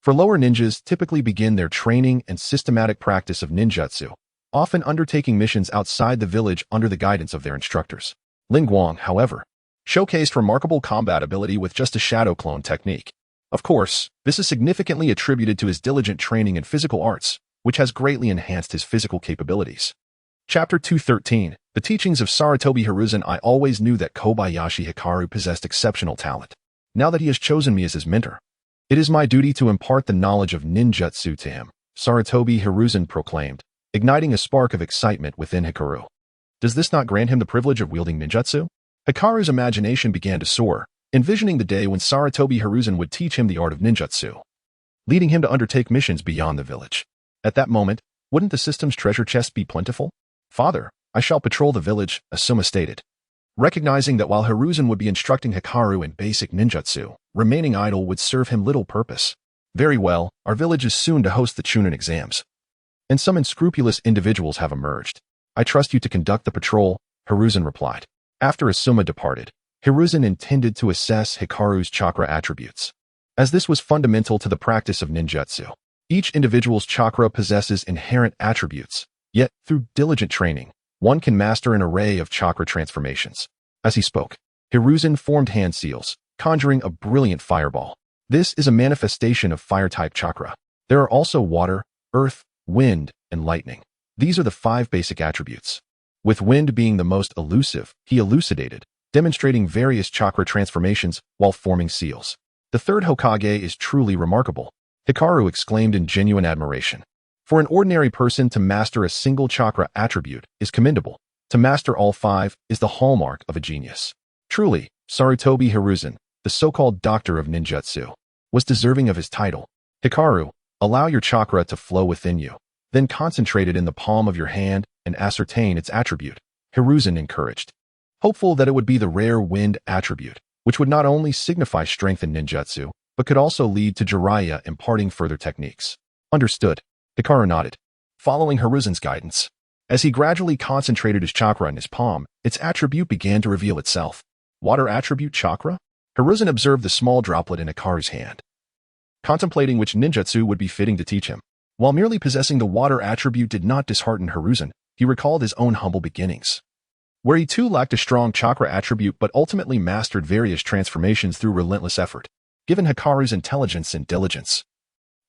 For lower ninjas typically begin their training and systematic practice of ninjutsu, often undertaking missions outside the village under the guidance of their instructors. Lin Guang, however, showcased remarkable combat ability with just a shadow clone technique. Of course, this is significantly attributed to his diligent training in physical arts, which has greatly enhanced his physical capabilities. Chapter 213, The Teachings of Sarutobi Hiruzen. I always knew that Kobayashi Hikaru possessed exceptional talent. Now that he has chosen me as his mentor, it is my duty to impart the knowledge of ninjutsu to him, Sarutobi Hiruzen proclaimed, igniting a spark of excitement within Hikaru. Does this not grant him the privilege of wielding ninjutsu? Hikaru's imagination began to soar, envisioning the day when Sarutobi Hiruzen would teach him the art of ninjutsu, leading him to undertake missions beyond the village. At that moment, wouldn't the system's treasure chest be plentiful? Father, I shall patrol the village, Asuma stated. Recognizing that while Hiruzen would be instructing Hikaru in basic ninjutsu, remaining idle would serve him little purpose. Very well, our village is soon to host the Chunin exams, and some unscrupulous individuals have emerged. I trust you to conduct the patrol, Hiruzen replied. After Asuma departed, Hiruzen intended to assess Hikaru's chakra attributes, as this was fundamental to the practice of ninjutsu. Each individual's chakra possesses inherent attributes, yet through diligent training, one can master an array of chakra transformations. As he spoke, Hiruzen formed hand seals, conjuring a brilliant fireball. This is a manifestation of fire-type chakra. There are also water, earth, wind, and lightning. These are the 5 basic attributes. With wind being the most elusive, he elucidated, demonstrating various chakra transformations while forming seals. The third Hokage is truly remarkable, Hikaru exclaimed in genuine admiration. For an ordinary person to master a single chakra attribute is commendable. To master all 5 is the hallmark of a genius. Truly, Sarutobi Hiruzen, the so-called doctor of ninjutsu, was deserving of his title. Hikaru, allow your chakra to flow within you, then concentrate it in the palm of your hand and ascertain its attribute, Hiruzen encouraged. Hopeful that it would be the rare wind attribute, which would not only signify strength in ninjutsu, but could also lead to Jiraiya imparting further techniques. Understood. Hikaru nodded, following Hiruzen's guidance. As he gradually concentrated his chakra in his palm, its attribute began to reveal itself. Water attribute chakra? Hiruzen observed the small droplet in Hikaru's hand, contemplating which ninjutsu would be fitting to teach him. While merely possessing the water attribute did not dishearten Hiruzen, he recalled his own humble beginnings, where he too lacked a strong chakra attribute but ultimately mastered various transformations through relentless effort. Given Hikaru's intelligence and diligence,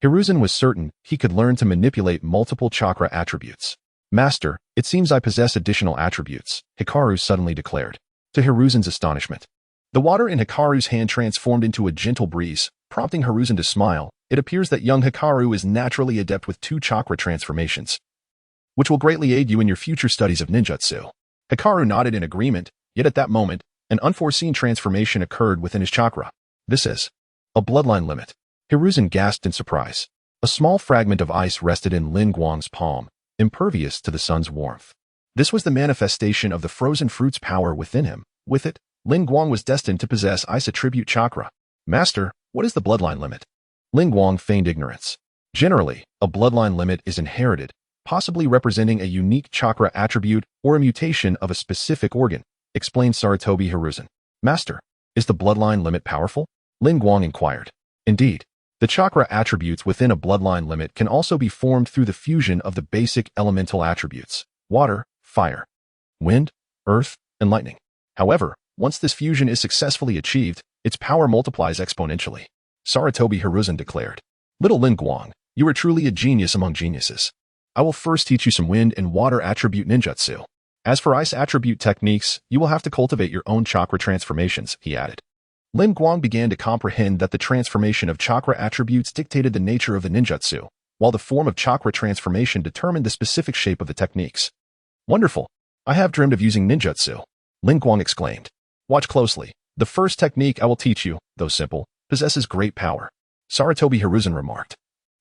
Hiruzen was certain he could learn to manipulate multiple chakra attributes. Master, it seems I possess additional attributes, Hikaru suddenly declared. To Hiruzen's astonishment, the water in Hikaru's hand transformed into a gentle breeze, prompting Hiruzen to smile. It appears that young Hikaru is naturally adept with 2 chakra transformations, which will greatly aid you in your future studies of ninjutsu. Hikaru nodded in agreement, yet at that moment, an unforeseen transformation occurred within his chakra. This is a bloodline limit. Hiruzen gasped in surprise. A small fragment of ice rested in Lin Guang's palm, impervious to the sun's warmth. This was the manifestation of the frozen fruit's power within him. With it, Lin Guang was destined to possess ice attribute chakra. Master, what is the bloodline limit? Lin Guang feigned ignorance. Generally, a bloodline limit is inherited, possibly representing a unique chakra attribute or a mutation of a specific organ, explained Sarutobi Hiruzen. Master, is the bloodline limit powerful? Lin Guang inquired. Indeed, the chakra attributes within a bloodline limit can also be formed through the fusion of the basic elemental attributes: water, fire, wind, earth, and lightning. However, once this fusion is successfully achieved, its power multiplies exponentially, Sarutobi Hiruzen declared. Little Lin Guang, you are truly a genius among geniuses. I will first teach you some wind and water attribute ninjutsu. As for ice attribute techniques, you will have to cultivate your own chakra transformations, he added. Lin Guang began to comprehend that the transformation of chakra attributes dictated the nature of the ninjutsu, while the form of chakra transformation determined the specific shape of the techniques. Wonderful! I have dreamed of using ninjutsu, Lin Guang exclaimed. Watch closely. The first technique I will teach you, though simple, possesses great power, Sarutobi Hiruzen remarked,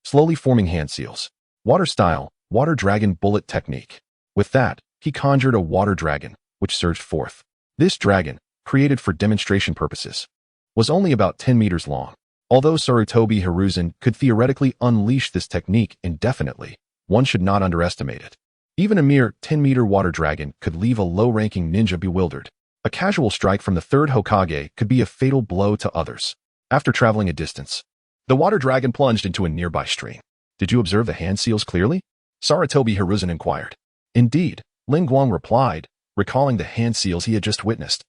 slowly forming hand seals. Water style, water dragon bullet technique. With that, he conjured a water dragon, which surged forth. This dragon, created for demonstration purposes, was only about 10 meters long. Although Sarutobi Hiruzen could theoretically unleash this technique indefinitely, one should not underestimate it. Even a mere 10-meter water dragon could leave a low-ranking ninja bewildered. A casual strike from the third Hokage could be a fatal blow to others. After traveling a distance, the water dragon plunged into a nearby stream. "Did you observe the hand seals clearly?" Sarutobi Hiruzen inquired. "Indeed," Lin Guang replied, recalling the hand seals he had just witnessed,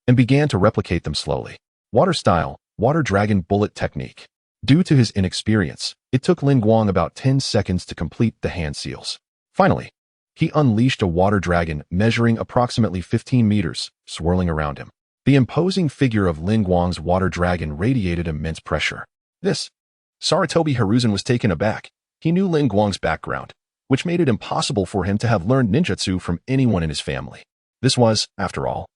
and began to replicate them slowly. Water-style, water dragon bullet technique. Due to his inexperience, it took Lin Guang about 10 seconds to complete the hand seals. Finally, he unleashed a water dragon measuring approximately 15 meters, swirling around him. The imposing figure of Lin Guang's water dragon radiated immense pressure. Sarutobi Hiruzen was taken aback. He knew Lin Guang's background, which made it impossible for him to have learned ninjutsu from anyone in his family. This was, after all,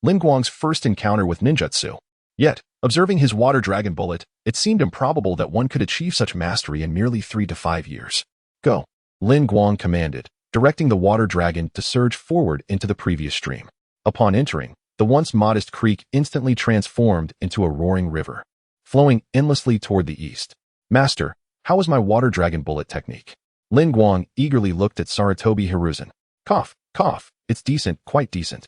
Lin Guang's first encounter with ninjutsu. Yet, observing his water dragon bullet, it seemed improbable that one could achieve such mastery in merely 3 to 5 years. "Go," Lin Guang commanded, directing the water dragon to surge forward into the previous stream. Upon entering, the once modest creek instantly transformed into a roaring river, flowing endlessly toward the east. "Master, how is my water dragon bullet technique?" Lin Guang eagerly looked at Sarutobi Hiruzen. Cough, cough, "It's decent, quite decent."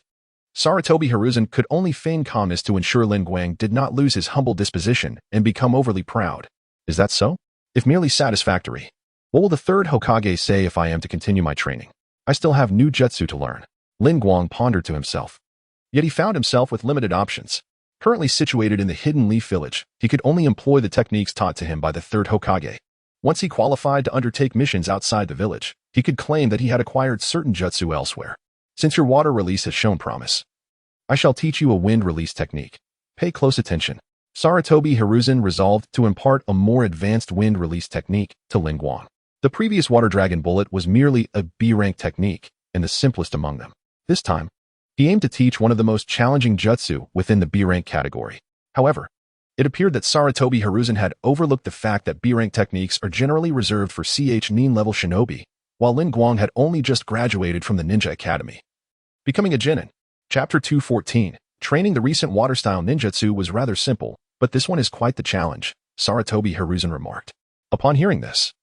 Sarutobi Hiruzen could only feign calmness to ensure Lin Guang did not lose his humble disposition and become overly proud. "Is that so? If merely satisfactory, what will the third Hokage say if I am to continue my training? I still have new jutsu to learn." Lin Guang pondered to himself. Yet he found himself with limited options. Currently situated in the Hidden Leaf Village, he could only employ the techniques taught to him by the third Hokage. Once he qualified to undertake missions outside the village, he could claim that he had acquired certain jutsu elsewhere. "Since your water release has shown promise, I shall teach you a wind release technique. Pay close attention." Sarutobi Hiruzen resolved to impart a more advanced wind release technique to Lin Guang. The previous water dragon bullet was merely a B-rank technique, and the simplest among them. This time, he aimed to teach one of the most challenging jutsu within the B-rank category. However, it appeared that Sarutobi Hiruzen had overlooked the fact that B-rank techniques are generally reserved for Nin-level shinobi, while Lin Guang had only just graduated from the Ninja Academy. Becoming a genin. Chapter 214. Training the recent water-style ninjutsu was rather simple, but this one is quite the challenge, Sarutobi Hiruzen remarked. Upon hearing this,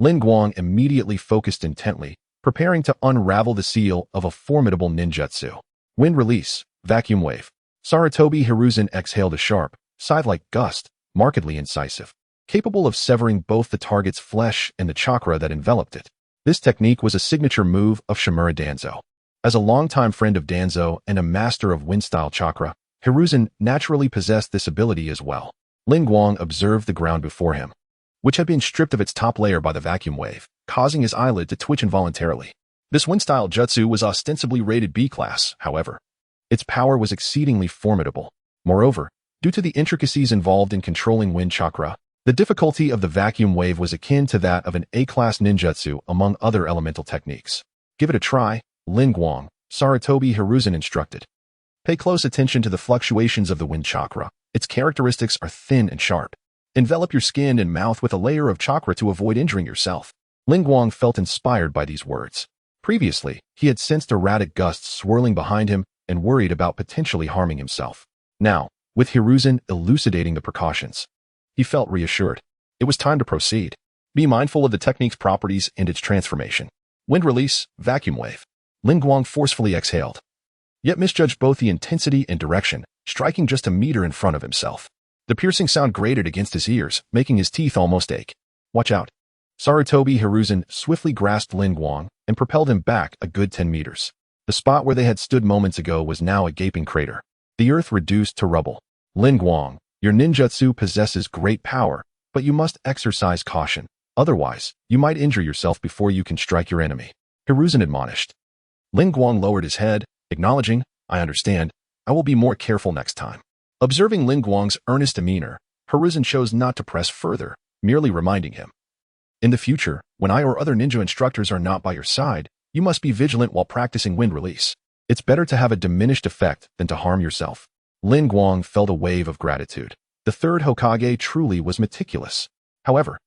Lin Guang immediately focused intently, preparing to unravel the seal of a formidable ninjutsu. Wind release, vacuum wave. Sarutobi Hiruzen exhaled a sharp, scythe-like gust, markedly incisive, capable of severing both the target's flesh and the chakra that enveloped it. This technique was a signature move of Shimura Danzo. As a longtime friend of Danzo and a master of wind-style chakra, Hiruzen naturally possessed this ability as well. Lin Guang observed the ground before him, which had been stripped of its top layer by the vacuum wave, causing his eyelid to twitch involuntarily. This wind-style jutsu was ostensibly rated B-class, however. Its power was exceedingly formidable. Moreover, due to the intricacies involved in controlling wind chakra, the difficulty of the vacuum wave was akin to that of an A-class ninjutsu among other elemental techniques. "Give it a try," Lin Guang, Sarutobi Hiruzen instructed. "Pay close attention to the fluctuations of the wind chakra. Its characteristics are thin and sharp. Envelop your skin and mouth with a layer of chakra to avoid injuring yourself." Lin Guang felt inspired by these words. Previously, he had sensed erratic gusts swirling behind him and worried about potentially harming himself. Now, with Hiruzen elucidating the precautions, he felt reassured. It was time to proceed. Be mindful of the technique's properties and its transformation. Wind release, vacuum wave. Lin Guang forcefully exhaled, yet misjudged both the intensity and direction, striking just a meter in front of himself. The piercing sound grated against his ears, making his teeth almost ache. "Watch out." Sarutobi Hiruzen swiftly grasped Lin Guang and propelled him back a good 10 meters. The spot where they had stood moments ago was now a gaping crater, the earth reduced to rubble. "Lin Guang, your ninjutsu possesses great power, but you must exercise caution. Otherwise, you might injure yourself before you can strike your enemy," Hiruzen admonished. Lin Guang lowered his head, acknowledging, "I understand. I will be more careful next time." Observing Lin Guang's earnest demeanor, Hiruzen chose not to press further, merely reminding him, "In the future, when I or other ninja instructors are not by your side, you must be vigilant while practicing wind release. It's better to have a diminished effect than to harm yourself." Lin Guang felt a wave of gratitude. The third Hokage truly was meticulous. However,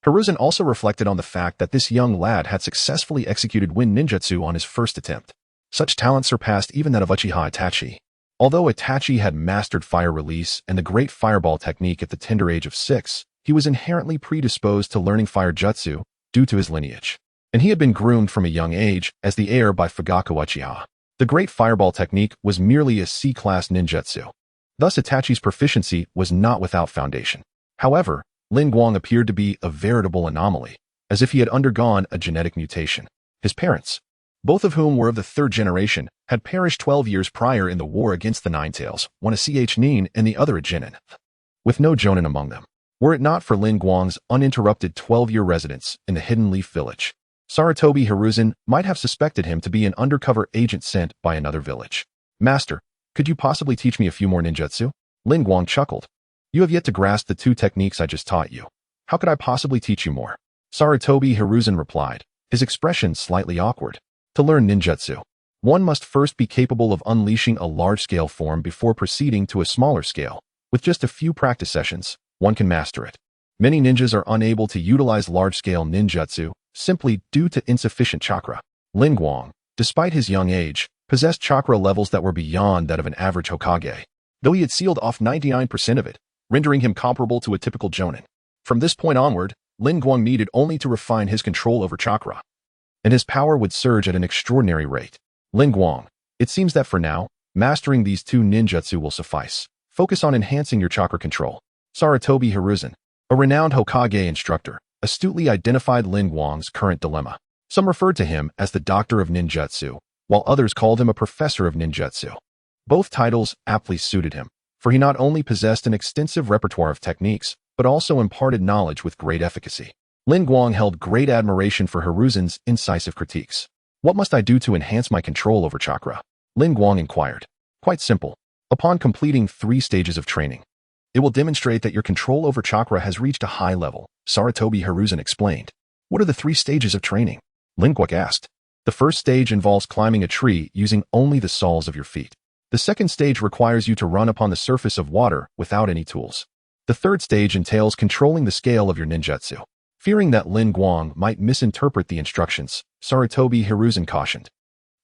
Hiruzen also reflected on the fact that this young lad had successfully executed wind ninjutsu on his first attempt. Such talent surpassed even that of Uchiha Itachi. Although Itachi had mastered fire release and the great fireball technique at the tender age of 6, he was inherently predisposed to learning fire jutsu due to his lineage. And he had been groomed from a young age as the heir by Fugaku Uchiha. The great fireball technique was merely a C-class ninjutsu. Thus Itachi's proficiency was not without foundation. However, Lin Guang appeared to be a veritable anomaly, as if he had undergone a genetic mutation. His parents, both of whom were of the third generation, had perished 12 years prior in the war against the Nine-Tails, one a Nin and the other a Jinin, with no Jonin among them. Were it not for Lin Guang's uninterrupted 12-year residence in the Hidden Leaf village, Sarutobi Hiruzen might have suspected him to be an undercover agent sent by another village. Master, could you possibly teach me a few more ninjutsu? Lin Guang chuckled. You have yet to grasp the 2 techniques I just taught you. How could I possibly teach you more? Sarutobi Hiruzen replied, his expression slightly awkward. To learn ninjutsu, one must first be capable of unleashing a large-scale form before proceeding to a smaller scale. With just a few practice sessions, one can master it. Many ninjas are unable to utilize large-scale ninjutsu simply due to insufficient chakra. Lin Guang, despite his young age, possessed chakra levels that were beyond that of an average Hokage, though he had sealed off 99% of it, rendering him comparable to a typical Jonin. From this point onward, Lin Guang needed only to refine his control over chakra, and his power would surge at an extraordinary rate. Lin Guang, it seems that for now, mastering these 2 ninjutsu will suffice. Focus on enhancing your chakra control. Sarutobi Hiruzen, a renowned Hokage instructor, astutely identified Lin Guang's current dilemma. Some referred to him as the Doctor of Ninjutsu, while others called him a Professor of Ninjutsu. Both titles aptly suited him, for he not only possessed an extensive repertoire of techniques, but also imparted knowledge with great efficacy. Lin Guang held great admiration for Hiruzen's incisive critiques. What must I do to enhance my control over chakra? Lin Guang inquired. Quite simple. Upon completing 3 stages of training, it will demonstrate that your control over chakra has reached a high level, Sarutobi Hiruzen explained. What are the 3 stages of training? Lin Guang asked. The first stage involves climbing a tree using only the soles of your feet. The second stage requires you to run upon the surface of water without any tools. The third stage entails controlling the scale of your ninjutsu. Fearing that Lin Guang might misinterpret the instructions, Sarutobi Hiruzen cautioned.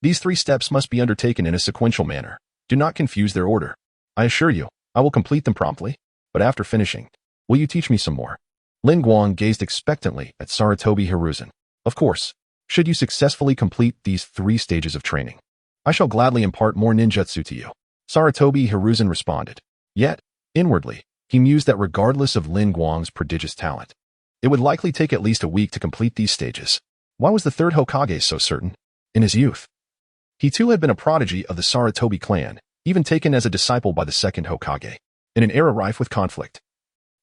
These 3 steps must be undertaken in a sequential manner. Do not confuse their order. I assure you, I will complete them promptly, but after finishing, will you teach me some more? Lin Guang gazed expectantly at Sarutobi Hiruzen. Of course, should you successfully complete these 3 stages of training, I shall gladly impart more ninjutsu to you. Sarutobi Hiruzen responded. Yet, inwardly, he mused that regardless of Lin Guang's prodigious talent, it would likely take at least a week to complete these stages. Why was the 3rd Hokage so certain? In his youth, he too had been a prodigy of the Sarutobi clan, even taken as a disciple by the 2nd Hokage. In an era rife with conflict,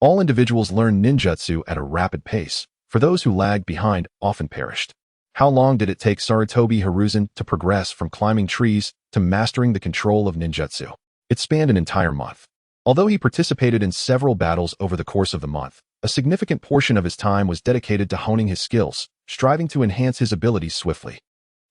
all individuals learned ninjutsu at a rapid pace, for those who lagged behind often perished. How long did it take Sarutobi Hiruzen to progress from climbing trees to mastering the control of ninjutsu? It spanned an entire month. Although he participated in several battles over the course of the month, a significant portion of his time was dedicated to honing his skills, striving to enhance his abilities swiftly.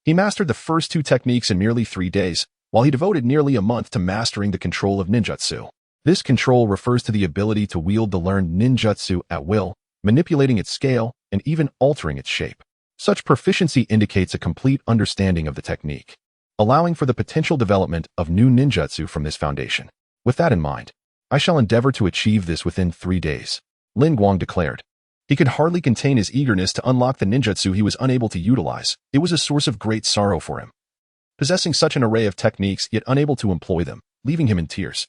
He mastered the first 2 techniques in merely 3 days, while he devoted nearly a month to mastering the control of ninjutsu. This control refers to the ability to wield the learned ninjutsu at will, manipulating its scale, and even altering its shape. Such proficiency indicates a complete understanding of the technique, allowing for the potential development of new ninjutsu from this foundation. With that in mind, I shall endeavor to achieve this within 3 days, Lin Guang declared. He could hardly contain his eagerness to unlock the ninjutsu he was unable to utilize. It was a source of great sorrow for him, possessing such an array of techniques yet unable to employ them, leaving him in tears.